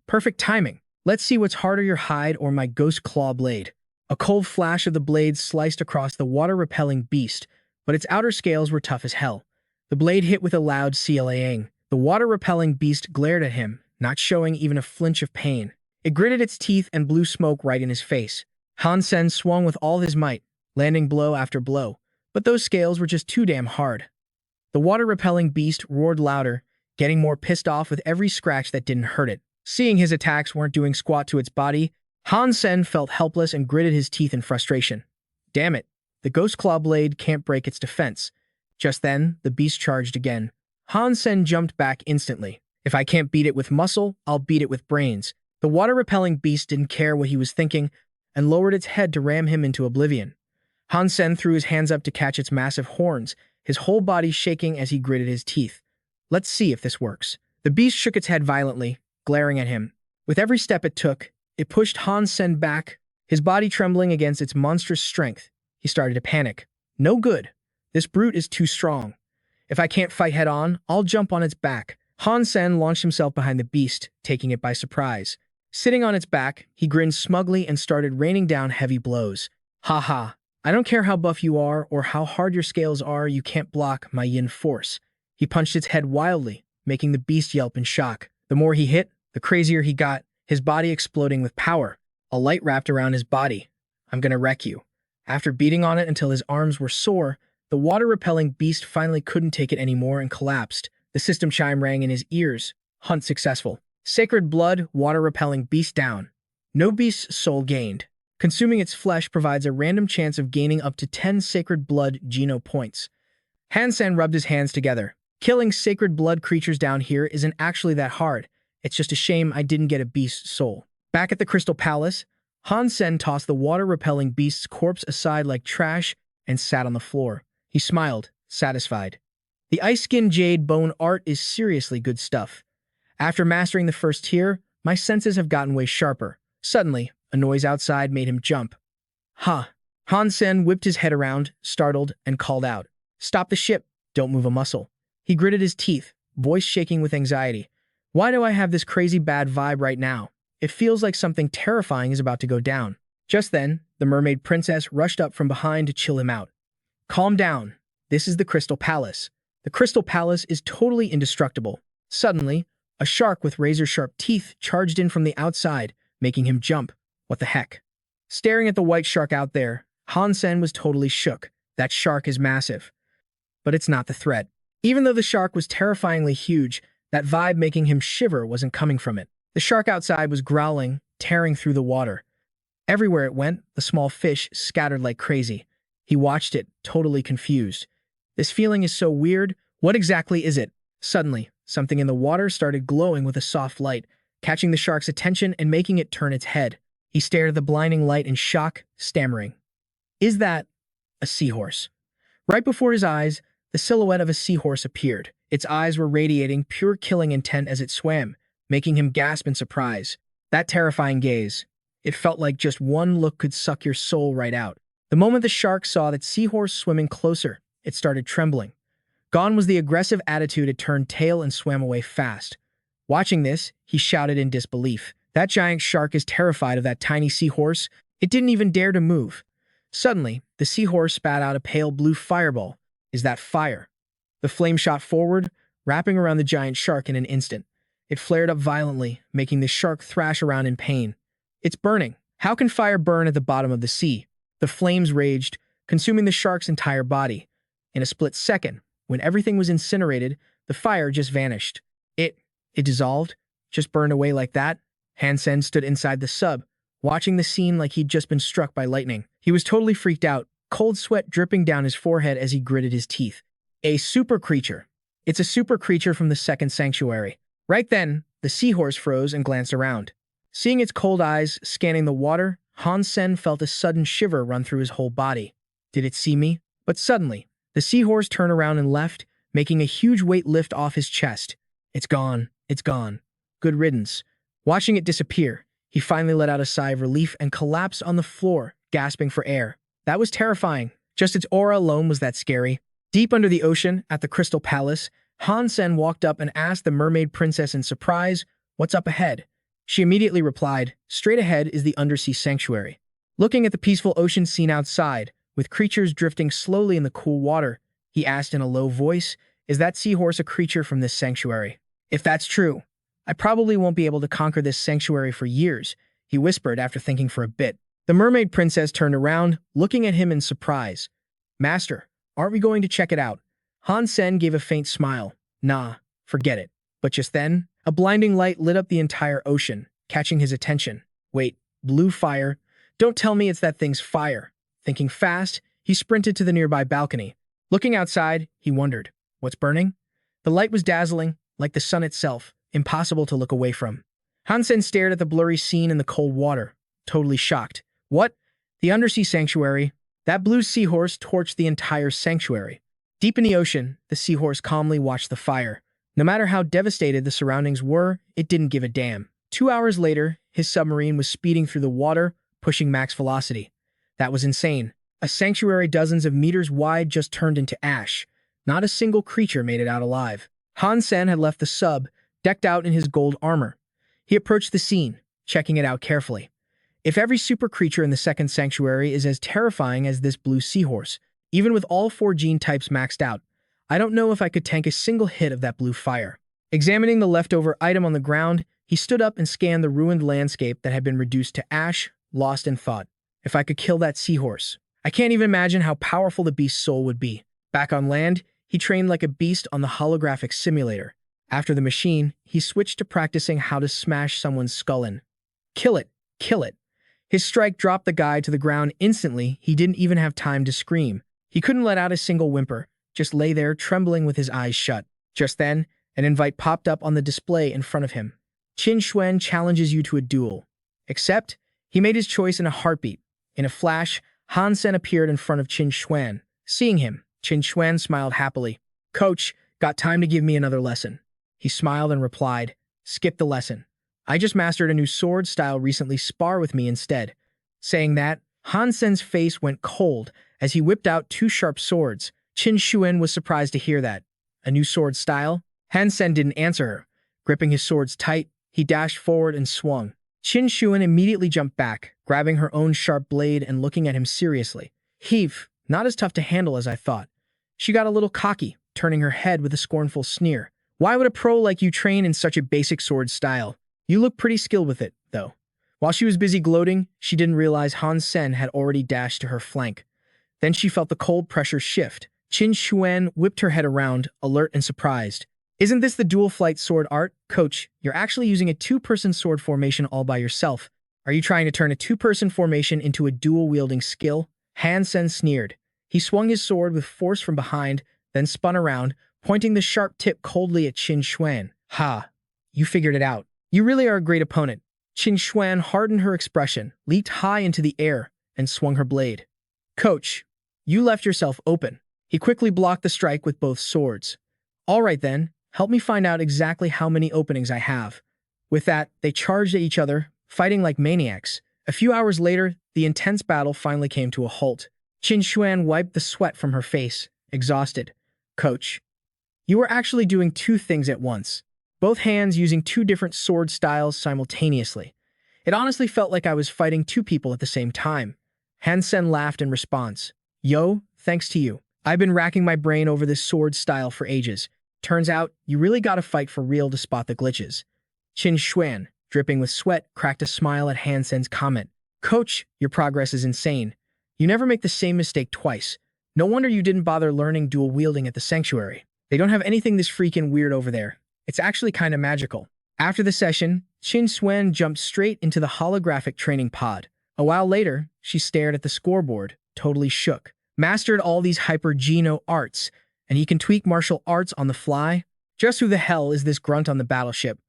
Perfect timing. Let's see what's harder, your hide or my ghost claw blade. A cold flash of the blade sliced across the water-repelling beast, but its outer scales were tough as hell. The blade hit with a loud clang. The water-repelling beast glared at him, not showing even a flinch of pain. It gritted its teeth and blew smoke right in his face. Han Sen swung with all his might, landing blow after blow, but those scales were just too damn hard. The water-repelling beast roared louder, getting more pissed off with every scratch that didn't hurt it. Seeing his attacks weren't doing squat to its body, Han Sen felt helpless and gritted his teeth in frustration. Damn it, the ghost claw blade can't break its defense. Just then, the beast charged again. Han Sen jumped back instantly. If I can't beat it with muscle, I'll beat it with brains. The water-repelling beast didn't care what he was thinking and lowered its head to ram him into oblivion. Han Sen threw his hands up to catch its massive horns, his whole body shaking as he gritted his teeth. Let's see if this works. The beast shook its head violently, glaring at him. With every step it took, it pushed Han Sen back, his body trembling against its monstrous strength. He started to panic. No good. This brute is too strong. If I can't fight head-on, I'll jump on its back. Han Sen launched himself behind the beast, taking it by surprise. Sitting on its back, he grinned smugly and started raining down heavy blows. Ha ha. I don't care how buff you are or how hard your scales are, you can't block my yin force. He punched its head wildly, making the beast yelp in shock. The more he hit, the crazier he got, his body exploding with power. A light wrapped around his body. I'm gonna wreck you. After beating on it until his arms were sore, the water-repelling beast finally couldn't take it anymore and collapsed. The system chime rang in his ears. Hunt successful. Sacred blood, water-repelling beast down. No beast's soul gained. Consuming its flesh provides a random chance of gaining up to 10 sacred blood geno points. Han Sen rubbed his hands together. Killing sacred blood creatures down here isn't actually that hard. It's just a shame I didn't get a beast's soul. Back at the Crystal Palace, Han Sen tossed the water-repelling beast's corpse aside like trash and sat on the floor. He smiled, satisfied. The ice-skin jade bone art is seriously good stuff. After mastering the first tier, my senses have gotten way sharper. Suddenly, a noise outside made him jump. Ha! Han Sen whipped his head around, startled, and called out. Stop the ship! Don't move a muscle. He gritted his teeth, voice shaking with anxiety. Why do I have this crazy bad vibe right now? It feels like something terrifying is about to go down. Just then, the mermaid princess rushed up from behind to chill him out. Calm down. This is the Crystal Palace. The Crystal Palace is totally indestructible. Suddenly, a shark with razor-sharp teeth charged in from the outside, making him jump. What the heck? Staring at the white shark out there, Han Sen was totally shook. That shark is massive. But it's not the threat. Even though the shark was terrifyingly huge, that vibe making him shiver wasn't coming from it. The shark outside was growling, tearing through the water. Everywhere it went, the small fish scattered like crazy. He watched it, totally confused. This feeling is so weird. What exactly is it? Suddenly, something in the water started glowing with a soft light, catching the shark's attention and making it turn its head. He stared at the blinding light in shock, stammering. Is that a seahorse? Right before his eyes, the silhouette of a seahorse appeared. Its eyes were radiating pure killing intent as it swam, making him gasp in surprise. That terrifying gaze. It felt like just one look could suck your soul right out. The moment the shark saw that seahorse swimming closer, it started trembling. Gone was the aggressive attitude. It turned tail and swam away fast. Watching this, he shouted in disbelief. That giant shark is terrified of that tiny seahorse. It didn't even dare to move. Suddenly, the seahorse spat out a pale blue fireball. Is that fire? The flame shot forward, wrapping around the giant shark in an instant. It flared up violently, making the shark thrash around in pain. It's burning. How can fire burn at the bottom of the sea? The flames raged, consuming the shark's entire body. In a split second, when everything was incinerated, the fire just vanished. It dissolved, just burned away like that. Han Sen stood inside the sub, watching the scene like he'd just been struck by lightning. He was totally freaked out, cold sweat dripping down his forehead as he gritted his teeth. A super creature. It's a super creature from the second sanctuary. Right then, the seahorse froze and glanced around. Seeing its cold eyes scanning the water, Han Sen felt a sudden shiver run through his whole body. Did it see me? But suddenly, the seahorse turned around and left, making a huge weight lift off his chest. It's gone. It's gone. Good riddance. Watching it disappear, he finally let out a sigh of relief and collapsed on the floor, gasping for air. That was terrifying. Just its aura alone was that scary. Deep under the ocean, at the Crystal Palace, Han Sen walked up and asked the mermaid princess in surprise, "What's up ahead?" She immediately replied, "Straight ahead is the undersea sanctuary." Looking at the peaceful ocean scene outside, with creatures drifting slowly in the cool water, he asked in a low voice, "Is that seahorse a creature from this sanctuary?" "If that's true, I probably won't be able to conquer this sanctuary for years," he whispered after thinking for a bit. The mermaid princess turned around, looking at him in surprise. "Master, aren't we going to check it out?" Han Sen gave a faint smile. "Nah, forget it." But just then, a blinding light lit up the entire ocean, catching his attention. "Wait, blue fire? Don't tell me it's that thing's fire." Thinking fast, he sprinted to the nearby balcony. Looking outside, he wondered, what's burning? The light was dazzling, like the sun itself, impossible to look away from. Han Sen stared at the blurry scene in the cold water, totally shocked. What? The undersea sanctuary? That blue seahorse torched the entire sanctuary. Deep in the ocean, the seahorse calmly watched the fire. No matter how devastated the surroundings were, it didn't give a damn. 2 hours later, his submarine was speeding through the water, pushing max velocity. That was insane. A sanctuary dozens of meters wide just turned into ash. Not a single creature made it out alive. Han Sen had left the sub, decked out in his gold armor. He approached the scene, checking it out carefully. If every super creature in the second sanctuary is as terrifying as this blue seahorse, even with all 4 gene types maxed out, I don't know if I could tank a single hit of that blue fire. Examining the leftover item on the ground, he stood up and scanned the ruined landscape that had been reduced to ash, lost in thought. If I could kill that seahorse, I can't even imagine how powerful the beast's soul would be. Back on land, he trained like a beast on the holographic simulator. After the machine, he switched to practicing how to smash someone's skull in. Kill it! Kill it! His strike dropped the guy to the ground instantly. He didn't even have time to scream. He couldn't let out a single whimper, just lay there trembling with his eyes shut. Just then, an invite popped up on the display in front of him. Qin Xuan challenges you to a duel. Accept? He made his choice in a heartbeat. In a flash, Han Sen appeared in front of Qin Xuan. Seeing him, Qin Xuan smiled happily. "Coach, got time to give me another lesson?" He smiled and replied, "Skip the lesson. I just mastered a new sword style recently, spar with me instead." Saying that, Han Sen's face went cold as he whipped out 2 sharp swords. Qin Xuan was surprised to hear that. A new sword style? Han Sen didn't answer her. Gripping his swords tight, he dashed forward and swung. Qin Xuan immediately jumped back, grabbing her own sharp blade and looking at him seriously. "Heave, not as tough to handle as I thought." She got a little cocky, turning her head with a scornful sneer. "Why would a pro like you train in such a basic sword style? You look pretty skilled with it, though." While she was busy gloating, she didn't realize Han Sen had already dashed to her flank. Then she felt the cold pressure shift. Qin Xuan whipped her head around, alert and surprised. "Isn't this the dual flight sword art? Coach, you're actually using a 2-person sword formation all by yourself. Are you trying to turn a 2-person formation into a dual-wielding skill?" Han Sen sneered. He swung his sword with force from behind, then spun around, pointing the sharp tip coldly at Qin Xuan. "Ha! You figured it out. You really are a great opponent." Qin Xuan hardened her expression, leaped high into the air, and swung her blade. "Coach, you left yourself open." He quickly blocked the strike with both swords. "All right then, help me find out exactly how many openings I have." With that, they charged at each other, fighting like maniacs. A few hours later, the intense battle finally came to a halt. Qin Xuan wiped the sweat from her face, exhausted. "Coach, you were actually doing 2 things at once. Both hands using 2 different sword styles simultaneously. It honestly felt like I was fighting 2 people at the same time." Han Sen laughed in response. "Yo, thanks to you. I've been racking my brain over this sword style for ages. Turns out, you really gotta fight for real to spot the glitches." Qin Xuan, dripping with sweat, cracked a smile at Han Sen's comment. "Coach, your progress is insane. You never make the same mistake twice. No wonder you didn't bother learning dual wielding at the sanctuary. They don't have anything this freaking weird over there. It's actually kinda magical." After the session, Qin Xuan jumped straight into the holographic training pod. A while later, she stared at the scoreboard, totally shook. Mastered all these hyper-geno arts, and he can tweak martial arts on the fly? Just who the hell is this grunt on the battleship?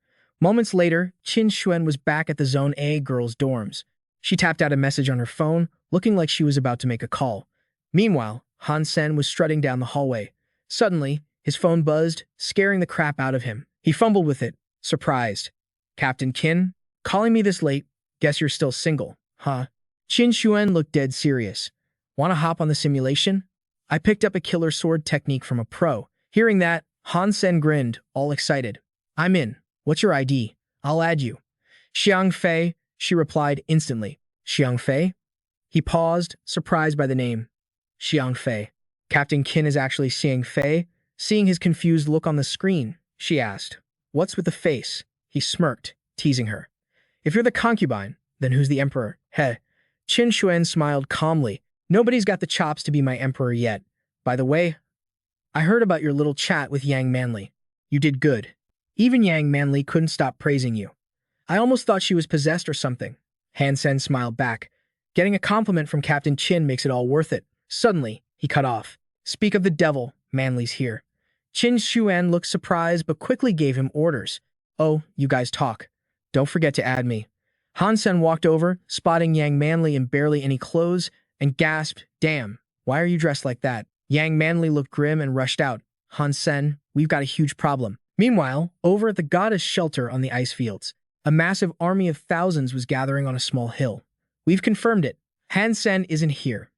Moments later, Qin Xuan was back at the Zone A girls' dorms. She tapped out a message on her phone, looking like she was about to make a call. Meanwhile, Han Sen was strutting down the hallway. Suddenly, his phone buzzed, scaring the crap out of him. He fumbled with it, surprised. "Captain Qin? Calling me this late? Guess you're still single, huh?" Qin Xuan looked dead serious. "Wanna hop on the simulation? I picked up a killer sword technique from a pro." Hearing that, Han Sen grinned, all excited. "I'm in. What's your ID? I'll add you." "Xiang Fei," she replied instantly. "Xiang Fei?" He paused, surprised by the name. "Xiang Fei. Captain Qin is actually Xiang Fei?" Seeing his confused look on the screen, she asked, "What's with the face?" He smirked, teasing her. "If you're the concubine, then who's the emperor?" Heh. Qin Xuan smiled calmly. "Nobody's got the chops to be my emperor yet. By the way, I heard about your little chat with Yang Manli. You did good. Even Yang Manli couldn't stop praising you. I almost thought she was possessed or something." Han Sen smiled back. Getting a compliment from Captain Qin makes it all worth it. Suddenly, he cut off. "Speak of the devil, Manli's here." Qin Xuan looked surprised but quickly gave him orders. "Oh, you guys talk. Don't forget to add me." Han Sen walked over, spotting Yang Manli in barely any clothes, and gasped, "Damn, why are you dressed like that?" Yang Manli looked grim and rushed out. "Han Sen, we've got a huge problem." Meanwhile, over at the goddess shelter on the ice fields, a massive army of thousands was gathering on a small hill. "We've confirmed it. Han Sen isn't here.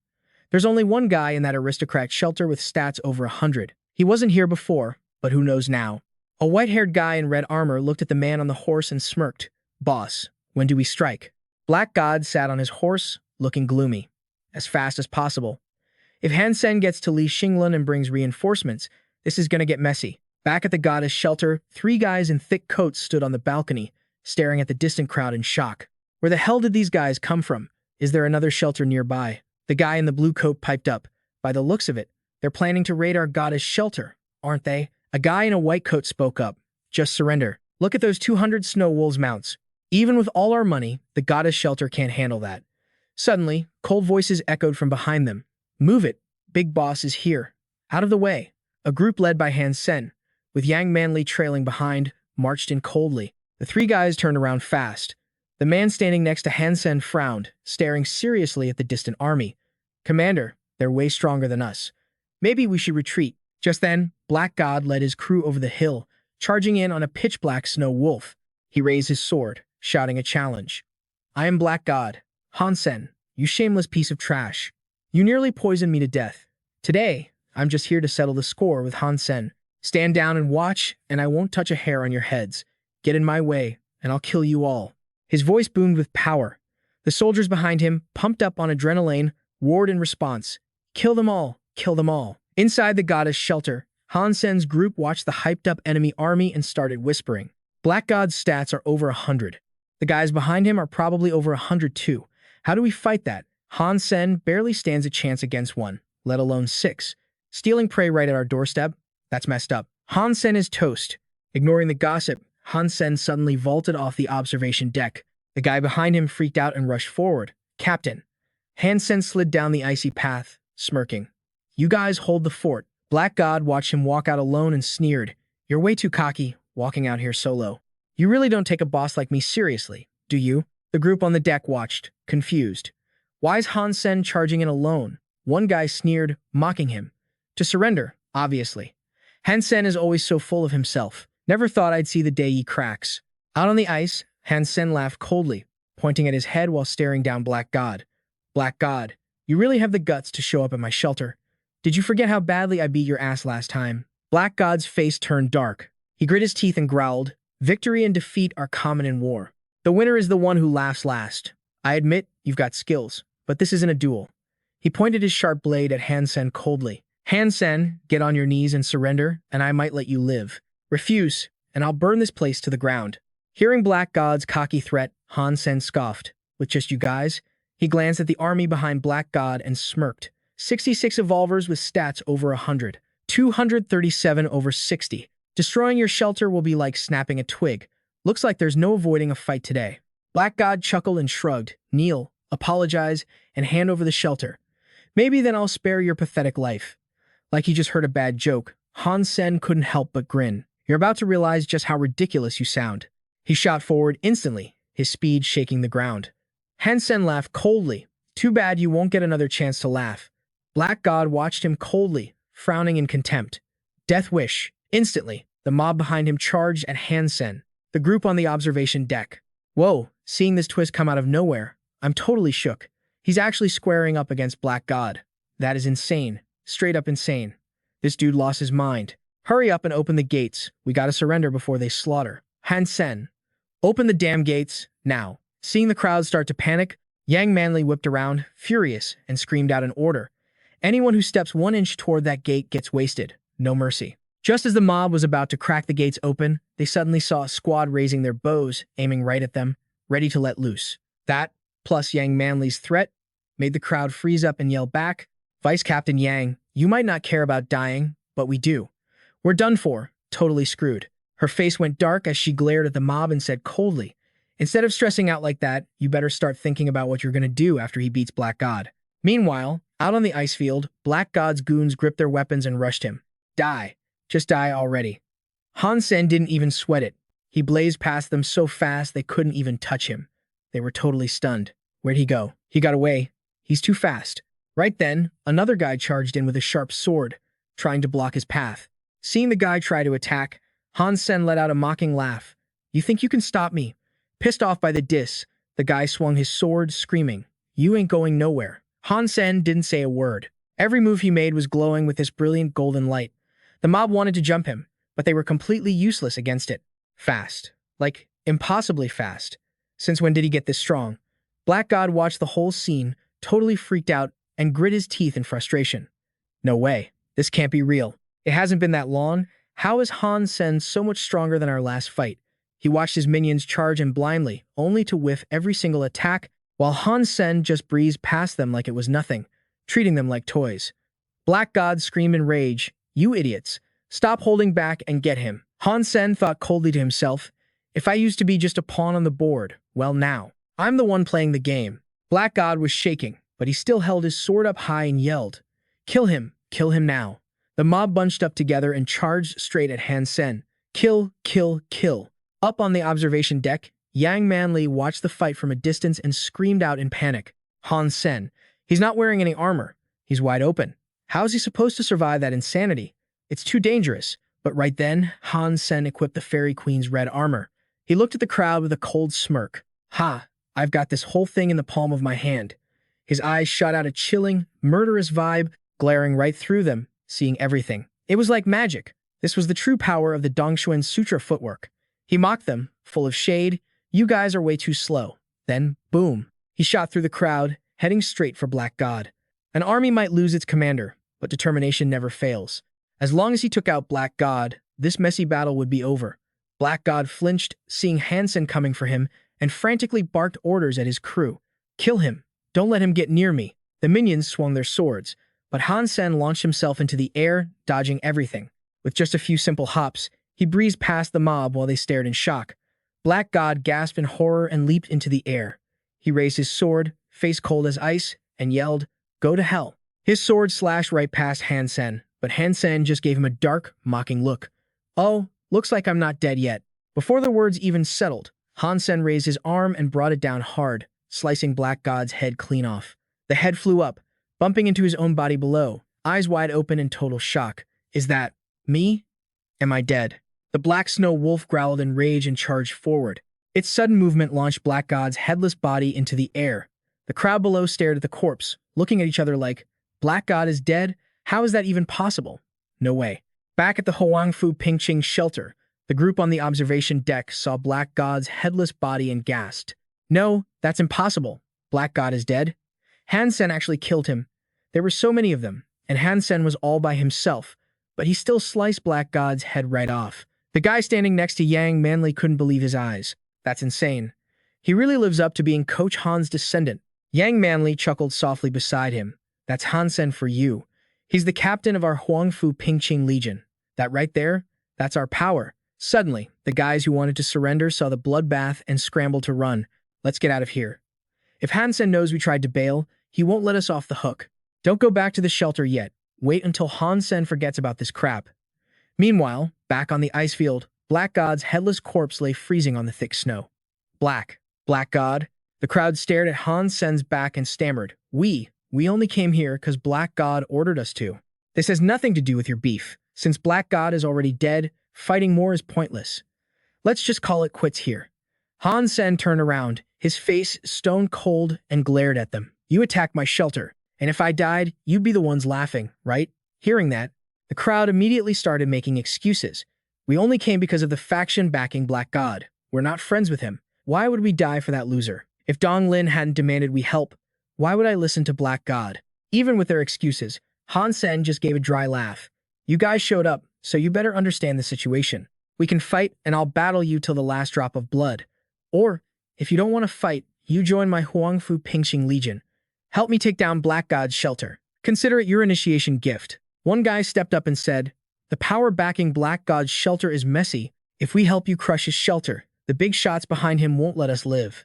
There's only one guy in that aristocrat shelter with stats over 100. He wasn't here before, but who knows now?" A white-haired guy in red armor looked at the man on the horse and smirked. "Boss, when do we strike?" Black God sat on his horse, looking gloomy. "As fast as possible. If Han Sen gets to Li Xinglan and brings reinforcements, this is gonna get messy." Back at the goddess shelter, 3 guys in thick coats stood on the balcony, staring at the distant crowd in shock. "Where the hell did these guys come from? Is there another shelter nearby?" The guy in the blue coat piped up. "By the looks of it, they're planning to raid our goddess shelter, aren't they?" A guy in a white coat spoke up. "Just surrender. Look at those 200 snow wolves mounts. Even with all our money, the goddess shelter can't handle that." Suddenly, cold voices echoed from behind them. "Move it. Big Boss is here. Out of the way." A group led by Han Sen, with Yang Manli trailing behind, marched in coldly. The 3 guys turned around fast. The man standing next to Han Sen frowned, staring seriously at the distant army. "Commander, they're way stronger than us. Maybe we should retreat." Just then, Black God led his crew over the hill, charging in on a pitch-black snow wolf. He raised his sword, shouting a challenge. "I am Black God. Han Sen, you shameless piece of trash. You nearly poisoned me to death. Today, I'm just here to settle the score with Han Sen. Stand down and watch, and I won't touch a hair on your heads. Get in my way, and I'll kill you all." His voice boomed with power. The soldiers behind him, pumped up on adrenaline, roared in response. "Kill them all! Kill them all!" Inside the goddess shelter, Han Sen's group watched the hyped-up enemy army and started whispering. Black God's stats are over 100. The guys behind him are probably over 100 too. How do we fight that? Han Sen barely stands a chance against 1, let alone 6. Stealing prey right at our doorstep? That's messed up. Han Sen is toast. Ignoring the gossip, Han Sen suddenly vaulted off the observation deck. The guy behind him freaked out and rushed forward. "Captain." Han Sen slid down the icy path, smirking. "You guys hold the fort." Black God watched him walk out alone and sneered. "You're way too cocky, walking out here solo. You really don't take a boss like me seriously, do you?" The group on the deck watched, confused. Why is Han Sen charging in alone? One guy sneered, mocking him. "To surrender, obviously. Han Sen is always so full of himself. Never thought I'd see the day he cracks." Out on the ice, Han Sen laughed coldly, pointing at his head while staring down Black God. "Black God, you really have the guts to show up at my shelter. Did you forget how badly I beat your ass last time?" Black God's face turned dark. He grit his teeth and growled, "Victory and defeat are common in war. The winner is the one who laughs last. I admit, you've got skills, but this isn't a duel." He pointed his sharp blade at Han Sen coldly. "Han Sen, get on your knees and surrender, and I might let you live. Refuse, and I'll burn this place to the ground." Hearing Black God's cocky threat, Han Sen scoffed. "With just you guys?" He glanced at the army behind Black God and smirked. 66 evolvers with stats over 100. 237 over 60. Destroying your shelter will be like snapping a twig. Looks like there's no avoiding a fight today. Black God chuckled and shrugged. "Kneel, apologize, and hand over the shelter. Maybe then I'll spare your pathetic life." Like he just heard a bad joke, Han Sen couldn't help but grin. "You're about to realize just how ridiculous you sound." He shot forward instantly, his speed shaking the ground. Han Sen laughed coldly. Too bad you won't get another chance to laugh. Black God watched him coldly, frowning in contempt. Death wish. Instantly, the mob behind him charged at Han Sen, the group on the observation deck. Whoa, seeing this twist come out of nowhere, I'm totally shook. He's actually squaring up against Black God. That is insane. Straight up insane. This dude lost his mind. Hurry up and open the gates. We gotta surrender before they slaughter. Han Sen, open the damn gates, now. Seeing the crowd start to panic, Yang Manly whipped around, furious, and screamed out an order. Anyone who steps 1 inch toward that gate gets wasted. No mercy. Just as the mob was about to crack the gates open, they suddenly saw a squad raising their bows, aiming right at them, ready to let loose. That, plus Yang Manly's threat, made the crowd freeze up and yell back, Vice Captain Yang, you might not care about dying, but we do. We're done for, totally screwed. Her face went dark as she glared at the mob and said coldly, instead of stressing out like that, you better start thinking about what you're going to do after he beats Black God. Meanwhile, out on the ice field, Black God's goons gripped their weapons and rushed him. Die. Just die already. Han Sen didn't even sweat it. He blazed past them so fast they couldn't even touch him. They were totally stunned. Where'd he go? He got away. He's too fast. Right then, another guy charged in with a sharp sword, trying to block his path. Seeing the guy try to attack, Han Sen let out a mocking laugh. You think you can stop me? Pissed off by the diss, the guy swung his sword, screaming, You ain't going nowhere. Han Sen didn't say a word. Every move he made was glowing with this brilliant golden light. The mob wanted to jump him, but they were completely useless against it. Fast. Like, impossibly fast. Since when did he get this strong? Black God watched the whole scene, totally freaked out, and grit his teeth in frustration. No way. This can't be real. It hasn't been that long. How is Han Sen so much stronger than our last fight? He watched his minions charge in blindly, only to whiff every single attack, while Han Sen just breezed past them like it was nothing, treating them like toys. Black God screamed in rage, You idiots! Stop holding back and get him. Han Sen thought coldly to himself, If I used to be just a pawn on the board, well now, I'm the one playing the game. Black God was shaking, but he still held his sword up high and yelled, Kill him now. The mob bunched up together and charged straight at Han Sen. Kill, kill, kill. Up on the observation deck, Yang Manly watched the fight from a distance and screamed out in panic. Han Sen. He's not wearing any armor. He's wide open. How is he supposed to survive that insanity? It's too dangerous. But right then, Han Sen equipped the Fairy Queen's red armor. He looked at the crowd with a cold smirk. Ha! I've got this whole thing in the palm of my hand. His eyes shot out a chilling, murderous vibe, glaring right through them, seeing everything. It was like magic. This was the true power of the Dongshuan Sutra footwork. He mocked them, full of shade. You guys are way too slow. Then, boom. He shot through the crowd, heading straight for Black God. An army might lose its commander, but determination never fails. As long as he took out Black God, this messy battle would be over. Black God flinched, seeing Han Sen coming for him, and frantically barked orders at his crew. Kill him. Don't let him get near me. The minions swung their swords, but Han Sen launched himself into the air, dodging everything. With just a few simple hops, he breezed past the mob while they stared in shock. Black God gasped in horror and leaped into the air. He raised his sword, face cold as ice, and yelled, Go to hell. His sword slashed right past Han Sen, but Han Sen just gave him a dark, mocking look. Oh, looks like I'm not dead yet. Before the words even settled, Han Sen raised his arm and brought it down hard, slicing Black God's head clean off. The head flew up, bumping into his own body below, eyes wide open in total shock. Is that me? Am I dead? The black snow wolf growled in rage and charged forward. Its sudden movement launched Black God's headless body into the air. The crowd below stared at the corpse, looking at each other like, Black God is dead? How is that even possible? No way. Back at the Huangfu Pingqing shelter, the group on the observation deck saw Black God's headless body and gasped. No, that's impossible. Black God is dead? Han Sen actually killed him. There were so many of them, and Han Sen was all by himself, but he still sliced Black God's head right off. The guy standing next to Yang Manly couldn't believe his eyes. That's insane. He really lives up to being Coach Han's descendant. Yang Manly chuckled softly beside him. That's Han Sen for you. He's the captain of our Huangfu Pingqing Legion. That right there? That's our power. Suddenly, the guys who wanted to surrender saw the bloodbath and scrambled to run. Let's get out of here. If Han Sen knows we tried to bail, he won't let us off the hook. Don't go back to the shelter yet. Wait until Han Sen forgets about this crap. Meanwhile, back on the ice field, Black God's headless corpse lay freezing on the thick snow. Black God? The crowd stared at Han Sen's back and stammered, We only came here because Black God ordered us to. This has nothing to do with your beef. Since Black God is already dead, fighting more is pointless. Let's just call it quits here. Han Sen turned around, his face stone cold, and glared at them. You attacked my shelter, and if I died, you'd be the ones laughing, right? Hearing that, the crowd immediately started making excuses. We only came because of the faction backing Black God. We're not friends with him. Why would we die for that loser? If Dong Lin hadn't demanded we help, why would I listen to Black God? Even with their excuses, Han Sen just gave a dry laugh. You guys showed up, so you better understand the situation. We can fight, and I'll battle you till the last drop of blood. Or, if you don't want to fight, you join my Huangfu Pingxing Legion. Help me take down Black God's shelter. Consider it your initiation gift. One guy stepped up and said, The power backing Black God's shelter is messy. If we help you crush his shelter, the big shots behind him won't let us live.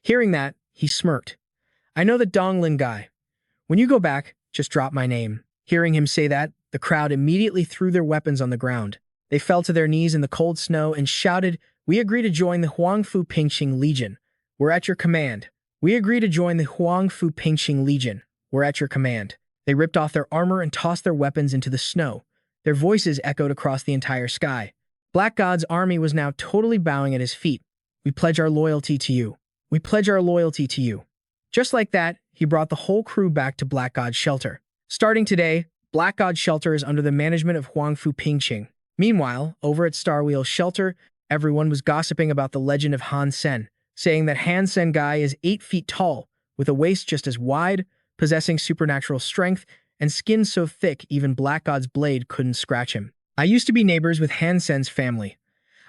Hearing that, he smirked. I know the Donglin guy. When you go back, just drop my name. Hearing him say that, the crowd immediately threw their weapons on the ground. They fell to their knees in the cold snow and shouted, We agree to join the Huangfu Pingxing Legion. We're at your command. We agree to join the Huangfu Pingxing Legion. We're at your command. They ripped off their armor and tossed their weapons into the snow. Their voices echoed across the entire sky. Black God's army was now totally bowing at his feet. We pledge our loyalty to you. We pledge our loyalty to you. Just like that, he brought the whole crew back to Black God's shelter. Starting today, Black God's shelter is under the management of Huangfu Pingxing. Meanwhile, over at Star Wheel's shelter, everyone was gossiping about the legend of Han Sen, saying that Han Sen guy is 8 feet tall, with a waist just as wide, possessing supernatural strength, and skin so thick even Black God's blade couldn't scratch him. I used to be neighbors with Han Sen's family.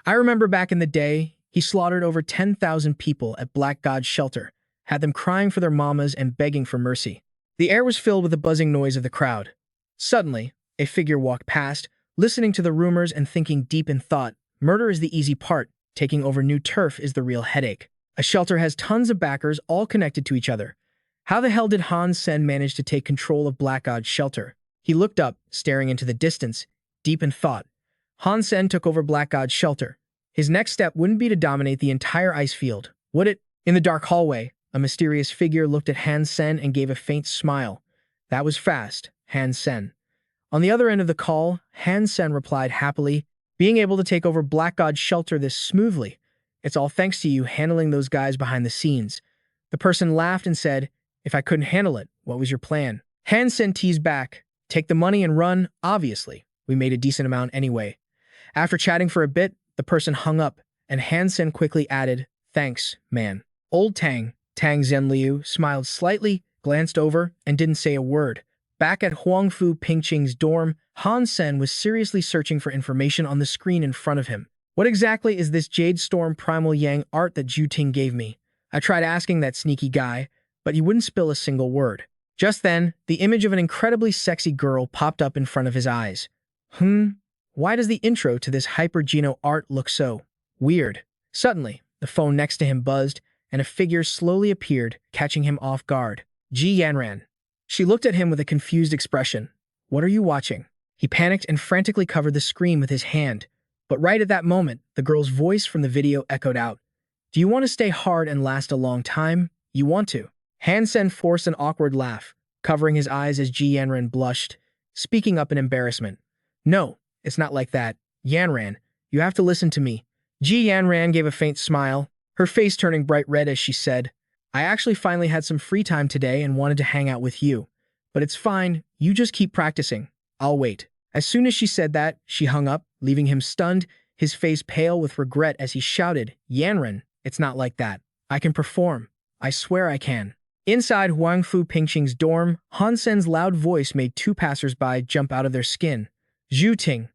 I remember back in the day, he slaughtered over 10,000 people at Black God's shelter, had them crying for their mamas and begging for mercy. The air was filled with the buzzing noise of the crowd. Suddenly, a figure walked past, listening to the rumors and thinking deep in thought. Murder is the easy part. Taking over new turf is the real headache. A shelter has tons of backers all connected to each other. How the hell did Han Sen manage to take control of Black God's shelter? He looked up, staring into the distance, deep in thought. Han Sen took over Black God's shelter. His next step wouldn't be to dominate the entire ice field, would it? In the dark hallway, a mysterious figure looked at Han Sen and gave a faint smile. That was fast, Han Sen. On the other end of the call, Han Sen replied happily, being able to take over Black God's shelter this smoothly. It's all thanks to you handling those guys behind the scenes. The person laughed and said, If I couldn't handle it, what was your plan? Han Sen teased back, Take the money and run, obviously. We made a decent amount anyway. After chatting for a bit, the person hung up, and Han Sen quickly added, Thanks, man. Old Tang Zhenliu, smiled slightly, glanced over, and didn't say a word. Back at Huangfu Pingqing's dorm, Han Sen was seriously searching for information on the screen in front of him. What exactly is this Jade Storm Primal Yang art that Zhu Ting gave me? I tried asking that sneaky guy, but he wouldn't spill a single word. Just then, the image of an incredibly sexy girl popped up in front of his eyes. Why does the intro to this Hyper-Geno art look so weird? Suddenly, the phone next to him buzzed, and a figure slowly appeared, catching him off guard. Ji Yanran. She looked at him with a confused expression. What are you watching? He panicked and frantically covered the screen with his hand. But right at that moment, the girl's voice from the video echoed out. Do you want to stay hard and last a long time? You want to. Han Sen forced an awkward laugh, covering his eyes as Ji Yanran blushed, speaking up in embarrassment. No, it's not like that. Yanran, you have to listen to me. Ji Yanran gave a faint smile, her face turning bright red as she said, I actually finally had some free time today and wanted to hang out with you. But it's fine, you just keep practicing. I'll wait. As soon as she said that, she hung up, leaving him stunned, his face pale with regret as he shouted, Yanran, it's not like that. I can perform. I swear I can. Inside Huangfu Pingxing's dorm, Han Sen's loud voice made 2 passersby jump out of their skin. Zhu Ting,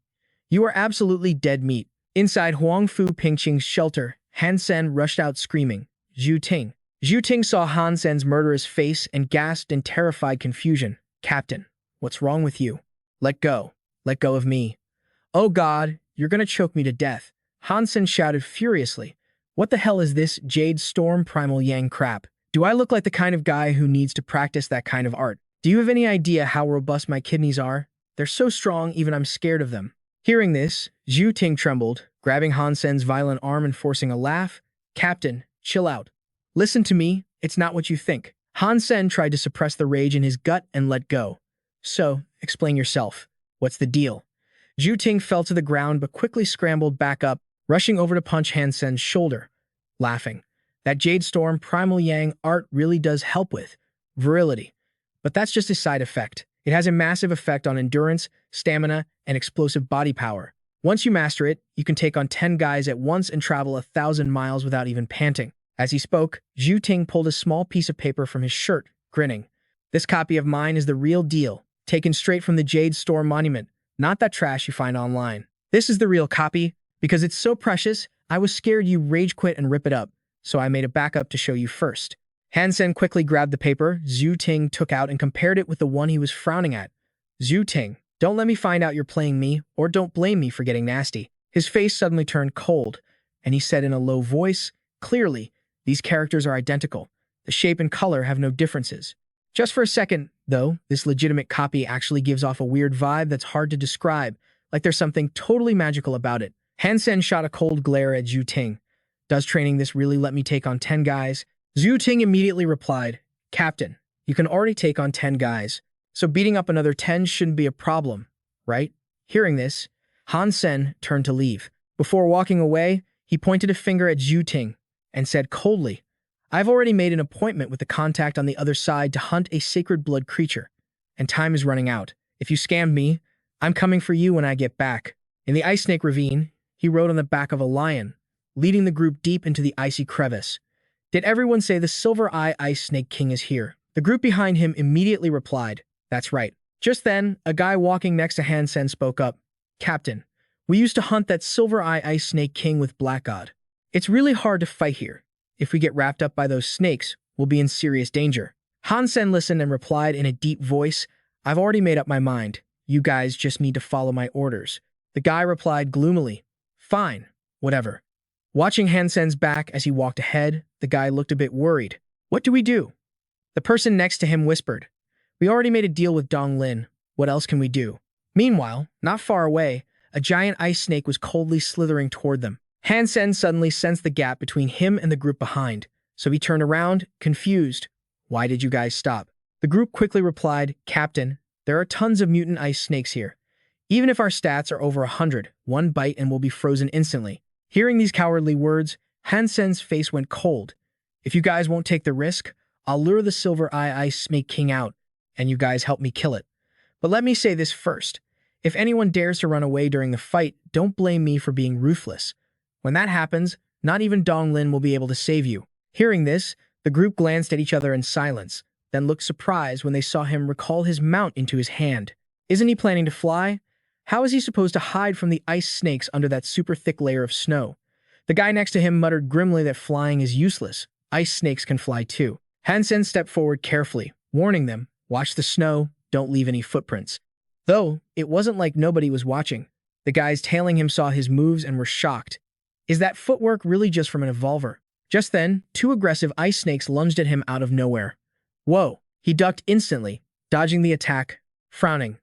you are absolutely dead meat. Inside Huangfu Pingxing's shelter, Han Sen rushed out screaming, Zhu Ting. Zhu Ting saw Han Sen's murderous face and gasped in terrified confusion. Captain, what's wrong with you? Let go. Let go of me. Oh God, you're gonna choke me to death. Han Sen shouted furiously. What the hell is this Jade Storm Primal Yang crap? Do I look like the kind of guy who needs to practice that kind of art? Do you have any idea how robust my kidneys are? They're so strong even I'm scared of them. Hearing this, Zhu Ting trembled, grabbing Han Sen's violent arm and forcing a laugh. Captain, chill out. Listen to me, It's not what you think. Han Sen tried to suppress the rage in his gut and let go. So, explain yourself. What's the deal? Zhu Ting fell to the ground but quickly scrambled back up, rushing over to punch Han Sen's shoulder, laughing. That Jade Storm Primal Yang art really does help with virility. But that's just a side effect. It has a massive effect on endurance, stamina, and explosive body power. Once you master it, you can take on 10 guys at once and travel 1,000 miles without even panting. As he spoke, Zhu Ting pulled a small piece of paper from his shirt, grinning. This copy of mine is the real deal, taken straight from the Jade Storm Monument, not that trash you find online. This is the real copy. Because it's so precious, I was scared you rage quit and rip it up, so I made a backup to show you first. Han Sen quickly grabbed the paper Zhu Ting took out and compared it with the one he was frowning at. Zhu Ting, don't let me find out you're playing me, or don't blame me for getting nasty. His face suddenly turned cold, and he said in a low voice, clearly, these characters are identical. The shape and color have no differences. Just for a second, though, this legitimate copy actually gives off a weird vibe that's hard to describe, like there's something totally magical about it. Han Sen shot a cold glare at Zhu Ting. Does training this really let me take on 10 guys? Zhu Ting immediately replied, Captain, you can already take on 10 guys, so beating up another 10 shouldn't be a problem, right? Hearing this, Han Sen turned to leave. Before walking away, he pointed a finger at Zhu Ting and said coldly, I've already made an appointment with the contact on the other side to hunt a sacred blood creature, and time is running out. If you scammed me, I'm coming for you when I get back. In the Ice Snake Ravine, he rode on the back of a lion, leading the group deep into the icy crevice. Did everyone say the Silver Eye Ice Snake King is here? The group behind him immediately replied, That's right. Just then, a guy walking next to Han Sen spoke up, Captain, we used to hunt that Silver Eye Ice Snake King with Black God. It's really hard to fight here. If we get wrapped up by those snakes, we'll be in serious danger. Han Sen listened and replied in a deep voice, I've already made up my mind. You guys just need to follow my orders. The guy replied gloomily, Fine, whatever. Watching Han Sen's back as he walked ahead, the guy looked a bit worried. What do we do? The person next to him whispered, We already made a deal with Dong Lin. What else can we do? Meanwhile, not far away, a giant ice snake was coldly slithering toward them. Han Sen suddenly sensed the gap between him and the group behind, so he turned around, confused. Why did you guys stop? The group quickly replied, Captain, there are tons of mutant ice snakes here. Even if our stats are over 100, one bite and we'll be frozen instantly. Hearing these cowardly words, Han Sen's face went cold. If you guys won't take the risk, I'll lure the Silver Eye Ice Snake King out, and you guys help me kill it. But let me say this first. If anyone dares to run away during the fight, don't blame me for being ruthless. When that happens, not even Dong Lin will be able to save you. Hearing this, the group glanced at each other in silence, then looked surprised when they saw him recall his mount into his hand. Isn't he planning to fly? How is he supposed to hide from the ice snakes under that super thick layer of snow? The guy next to him muttered grimly that flying is useless. Ice snakes can fly too. Han Sen stepped forward carefully, warning them, Watch the snow, don't leave any footprints. Though, it wasn't like nobody was watching. The guys tailing him saw his moves and were shocked. Is that footwork really just from an evolver? Just then, two aggressive ice snakes lunged at him out of nowhere. Whoa! He ducked instantly, dodging the attack, frowning.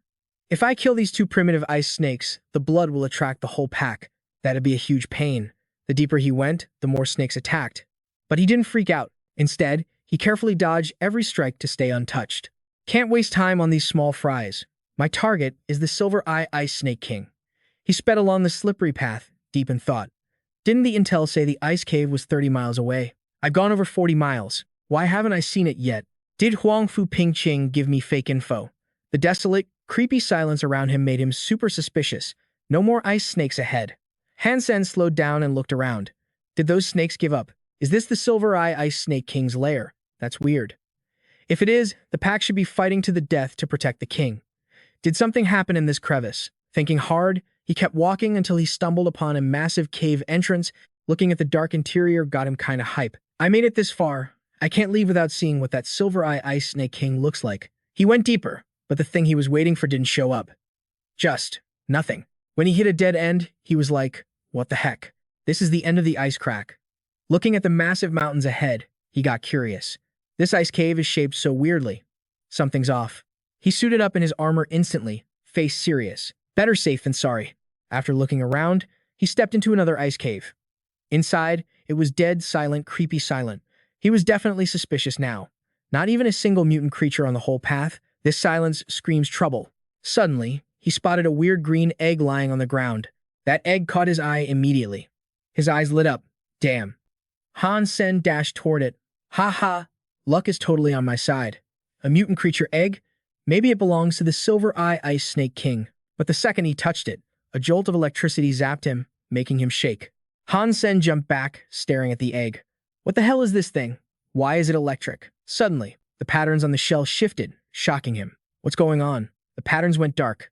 If I kill these two primitive ice snakes, the blood will attract the whole pack. That'd be a huge pain. The deeper he went, the more snakes attacked. But he didn't freak out. Instead, he carefully dodged every strike to stay untouched. Can't waste time on these small fries. My target is the Silver Eye Ice Snake King. He sped along the slippery path, deep in thought. Didn't the intel say the ice cave was 30 miles away? I've gone over 40 miles. Why haven't I seen it yet? Did Huang Fu Ping Qing give me fake info? The desolate, creepy silence around him made him super suspicious. No more ice snakes ahead. Han Sen slowed down and looked around. Did those snakes give up? Is this the Silver Eye Ice Snake King's lair? That's weird. If it is, the pack should be fighting to the death to protect the king. Did something happen in this crevice? Thinking hard, he kept walking until he stumbled upon a massive cave entrance. Looking at the dark interior got him kinda hype. I made it this far. I can't leave without seeing what that Silver Eye Ice Snake King looks like. He went deeper, but the thing he was waiting for didn't show up. Just nothing. When he hit a dead end, he was like, what the heck? This is the end of the ice crack. Looking at the massive mountains ahead, he got curious. This ice cave is shaped so weirdly. Something's off. He suited up in his armor instantly, face serious. Better safe than sorry. After looking around, he stepped into another ice cave. Inside, it was dead, silent, creepy silent. He was definitely suspicious now. Not even a single mutant creature on the whole path. This silence screams trouble. Suddenly, he spotted a weird green egg lying on the ground. That egg caught his eye immediately. His eyes lit up. Damn. Han Sen dashed toward it. Ha ha, luck is totally on my side. A mutant creature egg? Maybe it belongs to the Silver Eye Ice Snake King. But the second he touched it, a jolt of electricity zapped him, making him shake. Han Sen jumped back, staring at the egg. What the hell is this thing? Why is it electric? Suddenly, the patterns on the shell shifted, shocking him. What's going on? The patterns went dark.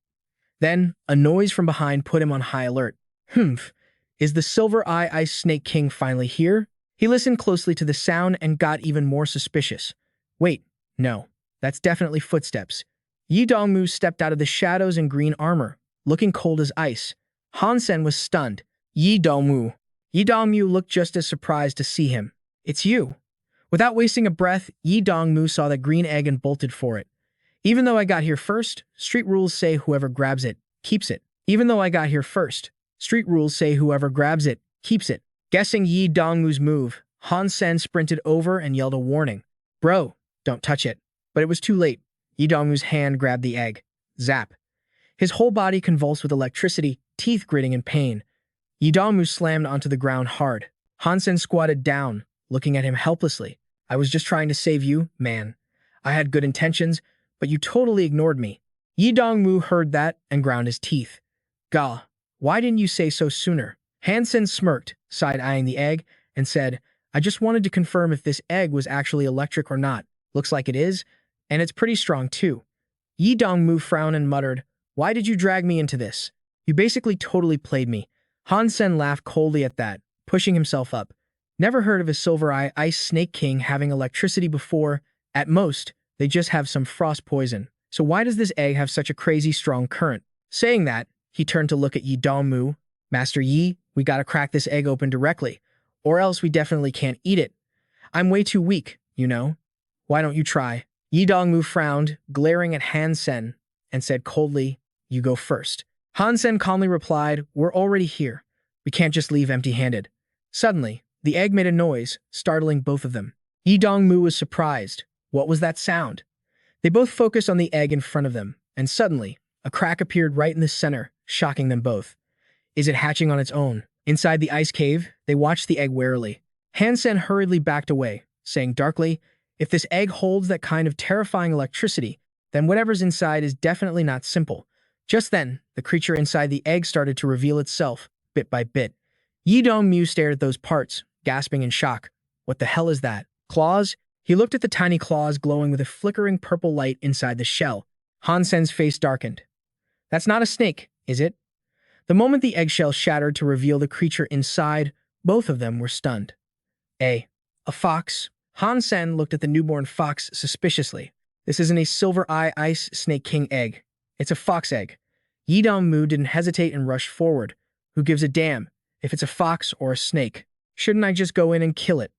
Then, a noise from behind put him on high alert. Humph, is the Silver Eye Ice Snake King finally here? He listened closely to the sound and got even more suspicious. Wait, no, that's definitely footsteps. Yi Dongmu stepped out of the shadows in green armor, looking cold as ice. Han Sen was stunned. Yi Dongmu. Yi Dongmu looked just as surprised to see him. It's you. Without wasting a breath, Yi Dongmu saw the green egg and bolted for it. Even though I got here first, street rules say whoever grabs it, keeps it. Even though I got here first, street rules say whoever grabs it, keeps it. Guessing Yi Dongmu's move, Han Sen sprinted over and yelled a warning. Bro, don't touch it. But it was too late. Yi Dongmu's hand grabbed the egg. Zap. His whole body convulsed with electricity, teeth gritting in pain. Yi Dongmu slammed onto the ground hard. Han Sen squatted down, looking at him helplessly. I was just trying to save you, man. I had good intentions, but you totally ignored me. Yi Dongmu heard that and ground his teeth. Gah, why didn't you say so sooner? Han Sen smirked, side-eyeing the egg, and said, I just wanted to confirm if this egg was actually electric or not. Looks like it is, and it's pretty strong too. Yi Dongmu frowned and muttered, Why did you drag me into this? You basically totally played me. Han Sen laughed coldly at that, pushing himself up. Never heard of a Silver Eye Ice Snake King having electricity before. At most, they just have some frost poison. So why does this egg have such a crazy strong current? Saying that, he turned to look at Yi Dongmu. Master Yi, we gotta crack this egg open directly, or else we definitely can't eat it. I'm way too weak, you know. Why don't you try? Yi Dongmu frowned, glaring at Han Sen, and said coldly, You go first. Han Sen calmly replied, We're already here. We can't just leave empty-handed. Suddenly, the egg made a noise, startling both of them. Yi Dongmu was surprised. What was that sound? They both focused on the egg in front of them, and suddenly, a crack appeared right in the center, shocking them both. Is it hatching on its own? Inside the ice cave, they watched the egg warily. Han Sen hurriedly backed away, saying darkly, If this egg holds that kind of terrifying electricity, then whatever's inside is definitely not simple. Just then, the creature inside the egg started to reveal itself, bit by bit. Yi Dongmu stared at those parts, gasping in shock. What the hell is that? Claws? He looked at the tiny claws glowing with a flickering purple light inside the shell. Han Sen's face darkened. That's not a snake, is it? The moment the eggshell shattered to reveal the creature inside, both of them were stunned. A fox? Han Sen looked at the newborn fox suspiciously. This isn't a Silver Eye Ice Snake King egg. It's a fox egg. Yi Dongmu didn't hesitate and rushed forward. Who gives a damn if it's a fox or a snake? Shouldn't I just go in and kill it?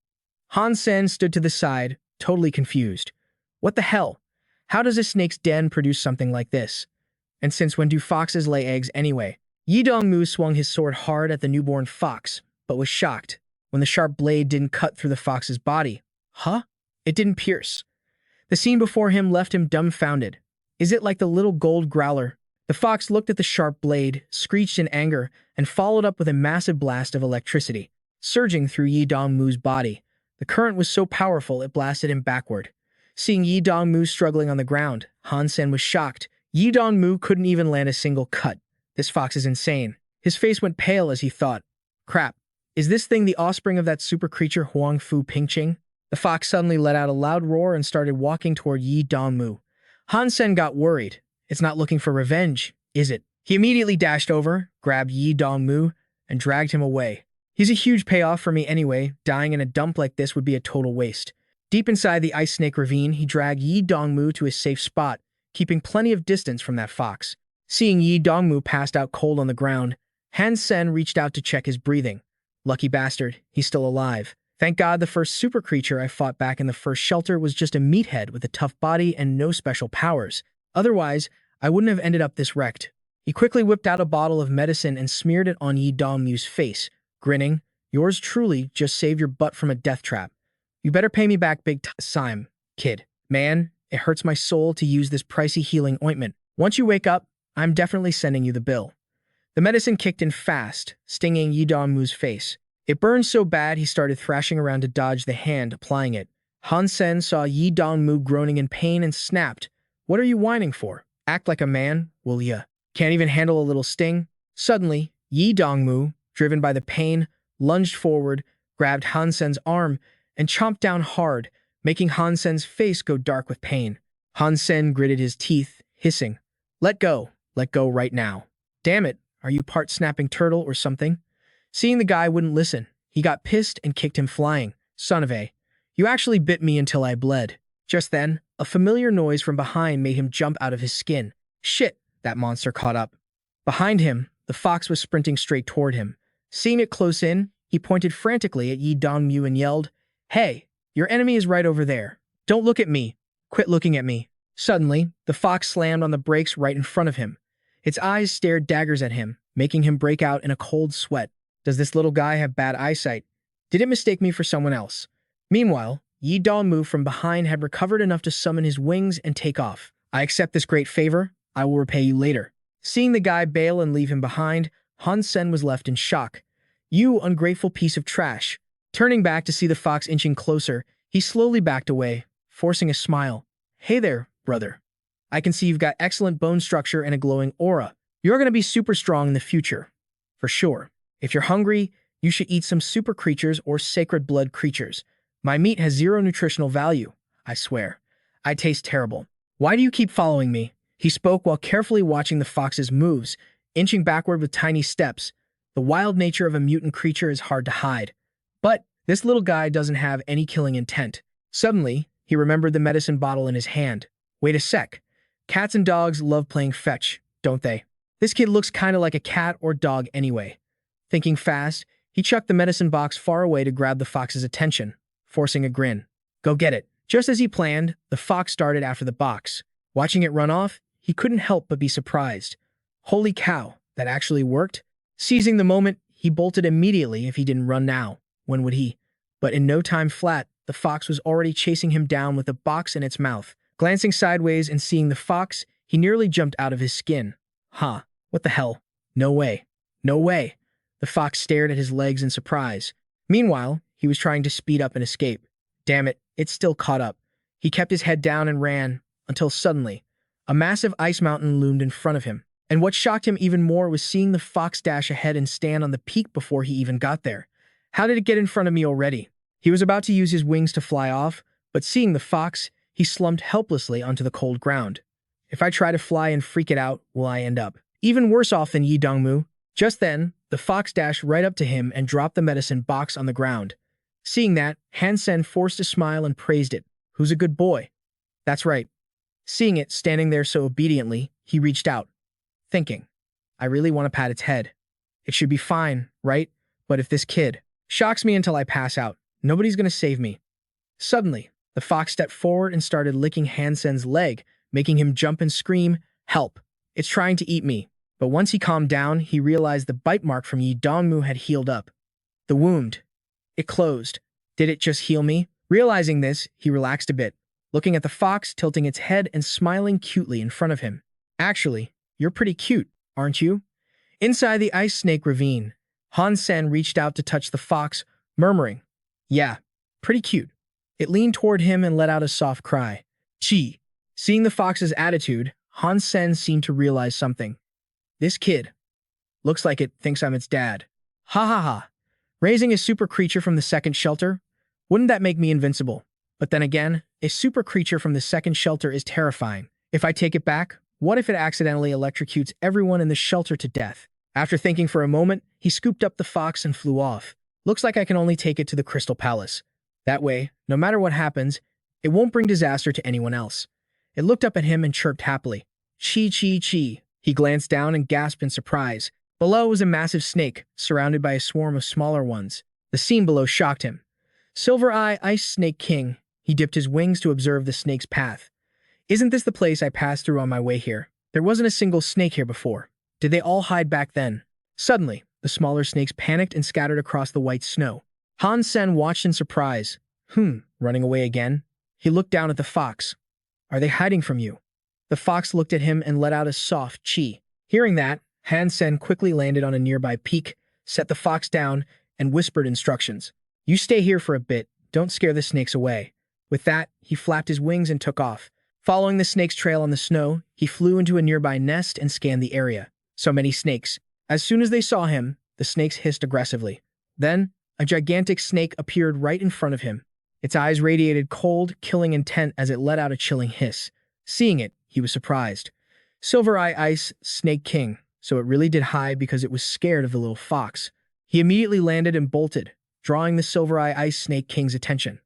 Han Sen stood to the side, totally confused. What the hell? How does a snake's den produce something like this? And since when do foxes lay eggs anyway? Yi Dongmu swung his sword hard at the newborn fox, but was shocked when the sharp blade didn't cut through the fox's body. Huh? It didn't pierce. The scene before him left him dumbfounded. Is it like the little gold growler? The fox looked at the sharp blade, screeched in anger, and followed up with a massive blast of electricity, surging through Yi Dongmu's body. The current was so powerful it blasted him backward. Seeing Yi Dongmu struggling on the ground, Han Sen was shocked. Yi Dongmu couldn't even land a single cut. This fox is insane. His face went pale as he thought, Crap, is this thing the offspring of that super creature Huang Fu Pingqing? The fox suddenly let out a loud roar and started walking toward Yi Dongmu. Han Sen got worried. It's not looking for revenge, is it? He immediately dashed over, grabbed Yi Dongmu, and dragged him away. He's a huge payoff for me anyway. Dying in a dump like this would be a total waste. Deep inside the ice snake ravine, he dragged Yi Dongmu to a safe spot, keeping plenty of distance from that fox. Seeing Yi Dongmu passed out cold on the ground, Han Sen reached out to check his breathing. Lucky bastard, he's still alive. Thank God the first super creature I fought back in the first shelter was just a meathead with a tough body and no special powers. Otherwise, I wouldn't have ended up this wrecked. He quickly whipped out a bottle of medicine and smeared it on Yi Dongmu's face, grinning, Yours truly just saved your butt from a death trap. You better pay me back big time, kid. Man, it hurts my soul to use this pricey healing ointment. Once you wake up, I'm definitely sending you the bill. The medicine kicked in fast, stinging Yi Dongmu's face. It burned so bad he started thrashing around to dodge the hand applying it. Han Sen saw Yi Dongmu groaning in pain and snapped. What are you whining for? Act like a man, will ya? Can't even handle a little sting? Suddenly, Yi Dongmu, driven by the pain, lunged forward, grabbed Han Sen's arm, and chomped down hard, making Han Sen's face go dark with pain. Han Sen gritted his teeth, hissing, let go right now. Damn it, are you part snapping turtle or something? Seeing the guy wouldn't listen, he got pissed and kicked him flying. Son of a, you actually bit me until I bled. Just then, a familiar noise from behind made him jump out of his skin. Shit, that monster caught up. Behind him, the fox was sprinting straight toward him. Seeing it close in, he pointed frantically at Yi Dongmu and yelled, Hey, your enemy is right over there. Don't look at me. Quit looking at me. Suddenly, the fox slammed on the brakes right in front of him. Its eyes stared daggers at him, making him break out in a cold sweat. Does this little guy have bad eyesight? Did it mistake me for someone else? Meanwhile, Yi Dongmu from behind had recovered enough to summon his wings and take off. I accept this great favor. I will repay you later. Seeing the guy bail and leave him behind, Han Sen was left in shock. You ungrateful piece of trash. Turning back to see the fox inching closer, he slowly backed away, forcing a smile. Hey there, brother. I can see you've got excellent bone structure and a glowing aura. You're going to be super strong in the future. For sure. If you're hungry, you should eat some super creatures or sacred blood creatures. My meat has zero nutritional value, I swear. I taste terrible. Why do you keep following me? He spoke while carefully watching the fox's moves, inching backward with tiny steps. The wild nature of a mutant creature is hard to hide. But this little guy doesn't have any killing intent. Suddenly, he remembered the medicine bottle in his hand. Wait a sec. Cats and dogs love playing fetch, don't they? This kid looks kinda like a cat or dog anyway. Thinking fast, he chucked the medicine box far away to grab the fox's attention, forcing a grin. Go get it. Just as he planned, the fox darted after the box. Watching it run off, he couldn't help but be surprised. Holy cow, that actually worked? Seizing the moment, he bolted immediately. If he didn't run now, when would he? But in no time flat, the fox was already chasing him down with a box in its mouth. Glancing sideways and seeing the fox, he nearly jumped out of his skin. Huh, what the hell? No way. No way. The fox stared at his legs in surprise. Meanwhile, he was trying to speed up and escape. Damn it, it still caught up. He kept his head down and ran, until suddenly, a massive ice mountain loomed in front of him. And what shocked him even more was seeing the fox dash ahead and stand on the peak before he even got there. How did it get in front of me already? He was about to use his wings to fly off, but seeing the fox, he slumped helplessly onto the cold ground. If I try to fly and freak it out, will I end up even worse off than Yi Dongmu? Just then, the fox dashed right up to him and dropped the medicine box on the ground. Seeing that, Han Sen forced a smile and praised it. Who's a good boy? That's right. Seeing it standing there so obediently, he reached out, thinking, I really want to pat its head. It should be fine, right? But if this kid shocks me until I pass out, nobody's going to save me. Suddenly, the fox stepped forward and started licking Han Sen's leg, making him jump and scream, Help! It's trying to eat me. But once he calmed down, he realized the bite mark from Yi Dongmu had healed up. The wound. It closed. Did it just heal me? Realizing this, he relaxed a bit, looking at the fox tilting its head and smiling cutely in front of him. Actually, you're pretty cute, aren't you? Inside the ice snake ravine, Han Sen reached out to touch the fox, murmuring, Yeah, pretty cute. It leaned toward him and let out a soft cry. Gee. Seeing the fox's attitude, Han Sen seemed to realize something. This kid, looks like it thinks I'm its dad. Ha ha ha. Raising a super creature from the second shelter? Wouldn't that make me invincible? But then again, a super creature from the second shelter is terrifying. If I take it back, what if it accidentally electrocutes everyone in the shelter to death? After thinking for a moment, he scooped up the fox and flew off. Looks like I can only take it to the Crystal Palace. That way, no matter what happens, it won't bring disaster to anyone else. It looked up at him and chirped happily. Chee chee chee. He glanced down and gasped in surprise. Below was a massive snake, surrounded by a swarm of smaller ones. The scene below shocked him. Silver Eye Ice Snake King. He dipped his wings to observe the snake's path. Isn't this the place I passed through on my way here? There wasn't a single snake here before. Did they all hide back then? Suddenly, the smaller snakes panicked and scattered across the white snow. Han Sen watched in surprise. Running away again? He looked down at the fox. Are they hiding from you? The fox looked at him and let out a soft chee. Hearing that, Han Sen quickly landed on a nearby peak, set the fox down, and whispered instructions. You stay here for a bit, don't scare the snakes away. With that, he flapped his wings and took off. Following the snake's trail on the snow, he flew into a nearby nest and scanned the area. So many snakes. As soon as they saw him, the snakes hissed aggressively. Then, a gigantic snake appeared right in front of him. Its eyes radiated cold, killing intent as it let out a chilling hiss. Seeing it, he was surprised. Silver Eye Ice Snake King, so it really did hide because it was scared of the little fox. He immediately landed and bolted, drawing the Silver Eye Ice Snake King's attention.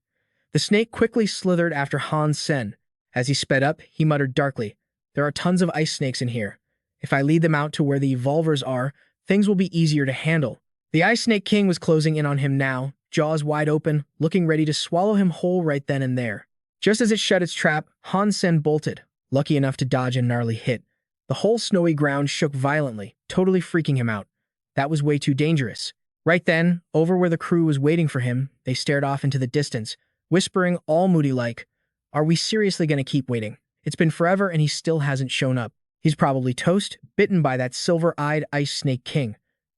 The snake quickly slithered after Han Sen. As he sped up, he muttered darkly, There are tons of ice snakes in here. If I lead them out to where the evolvers are, things will be easier to handle. The Ice Snake King was closing in on him now, jaws wide open, looking ready to swallow him whole right then and there. Just as it shut its trap, Han Sen bolted, lucky enough to dodge a gnarly hit. The whole snowy ground shook violently, totally freaking him out. That was way too dangerous. Right then, over where the crew was waiting for him, they stared off into the distance, whispering all moody-like, Are we seriously going to keep waiting? It's been forever and he still hasn't shown up. He's probably toast, bitten by that silver-eyed Ice Snake King.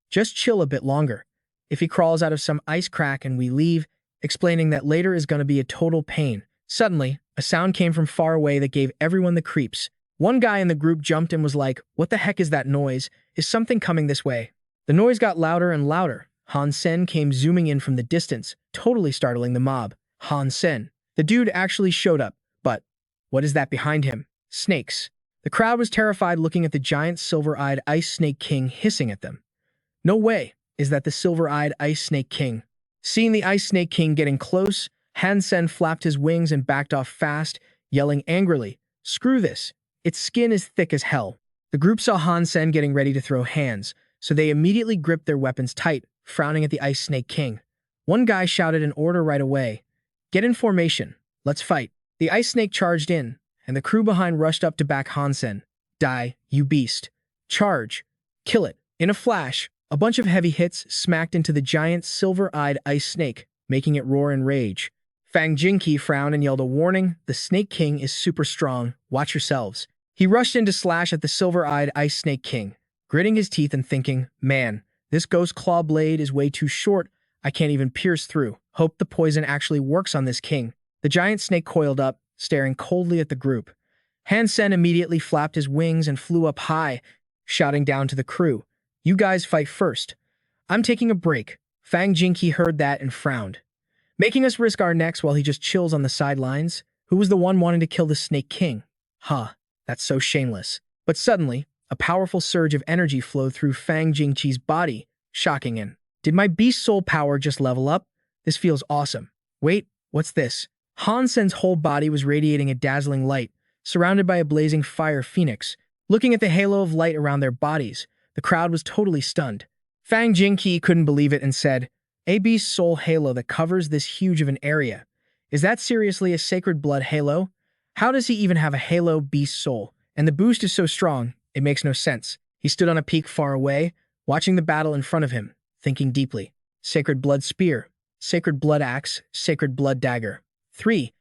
Just chill a bit longer. If he crawls out of some ice crack and we leave, explaining that later is going to be a total pain. Suddenly, a sound came from far away that gave everyone the creeps. One guy in the group jumped and was like, What the heck is that noise? Is something coming this way? The noise got louder and louder. Han Sen came zooming in from the distance, totally startling the mob. Han Sen. The dude actually showed up, but what is that behind him? Snakes. The crowd was terrified looking at the giant silver-eyed Ice Snake King hissing at them. No way, is that the silver-eyed Ice Snake King? Seeing the Ice Snake King getting close, Han Sen flapped his wings and backed off fast, yelling angrily, Screw this. Its skin is thick as hell. The group saw Han Sen getting ready to throw hands, so they immediately gripped their weapons tight, frowning at the Ice Snake King. One guy shouted an order right away. Get in formation. Let's fight. The Ice Snake charged in, and the crew behind rushed up to back Han Sen. Die, you beast. Charge. Kill it. In a flash, a bunch of heavy hits smacked into the giant silver-eyed ice snake, making it roar in rage. Fang Jinqi frowned and yelled a warning, The Snake King is super strong, watch yourselves. He rushed in to slash at the silver-eyed Ice Snake King, gritting his teeth and thinking, Man, this ghost claw blade is way too short, I can't even pierce through. Hope the poison actually works on this king. The giant snake coiled up, staring coldly at the group. Han Sen immediately flapped his wings and flew up high, shouting down to the crew, You guys fight first. I'm taking a break. Fang Jinqi heard that and frowned. Making us risk our necks while he just chills on the sidelines? Who was the one wanting to kill the Snake King? That's so shameless. But suddenly, a powerful surge of energy flowed through Fang Jinqi's body, shocking him. Did my beast soul power just level up? This feels awesome. Wait, what's this? Han Sen's whole body was radiating a dazzling light, surrounded by a blazing fire phoenix. Looking at the halo of light around their bodies, the crowd was totally stunned. Fang Jinqi couldn't believe it and said, A beast soul halo that covers this huge of an area. Is that seriously a sacred blood halo? How does he even have a halo beast soul? And the boost is so strong, it makes no sense. He stood on a peak far away, watching the battle in front of him, thinking deeply. Sacred blood spear, sacred blood axe, sacred blood dagger. 3.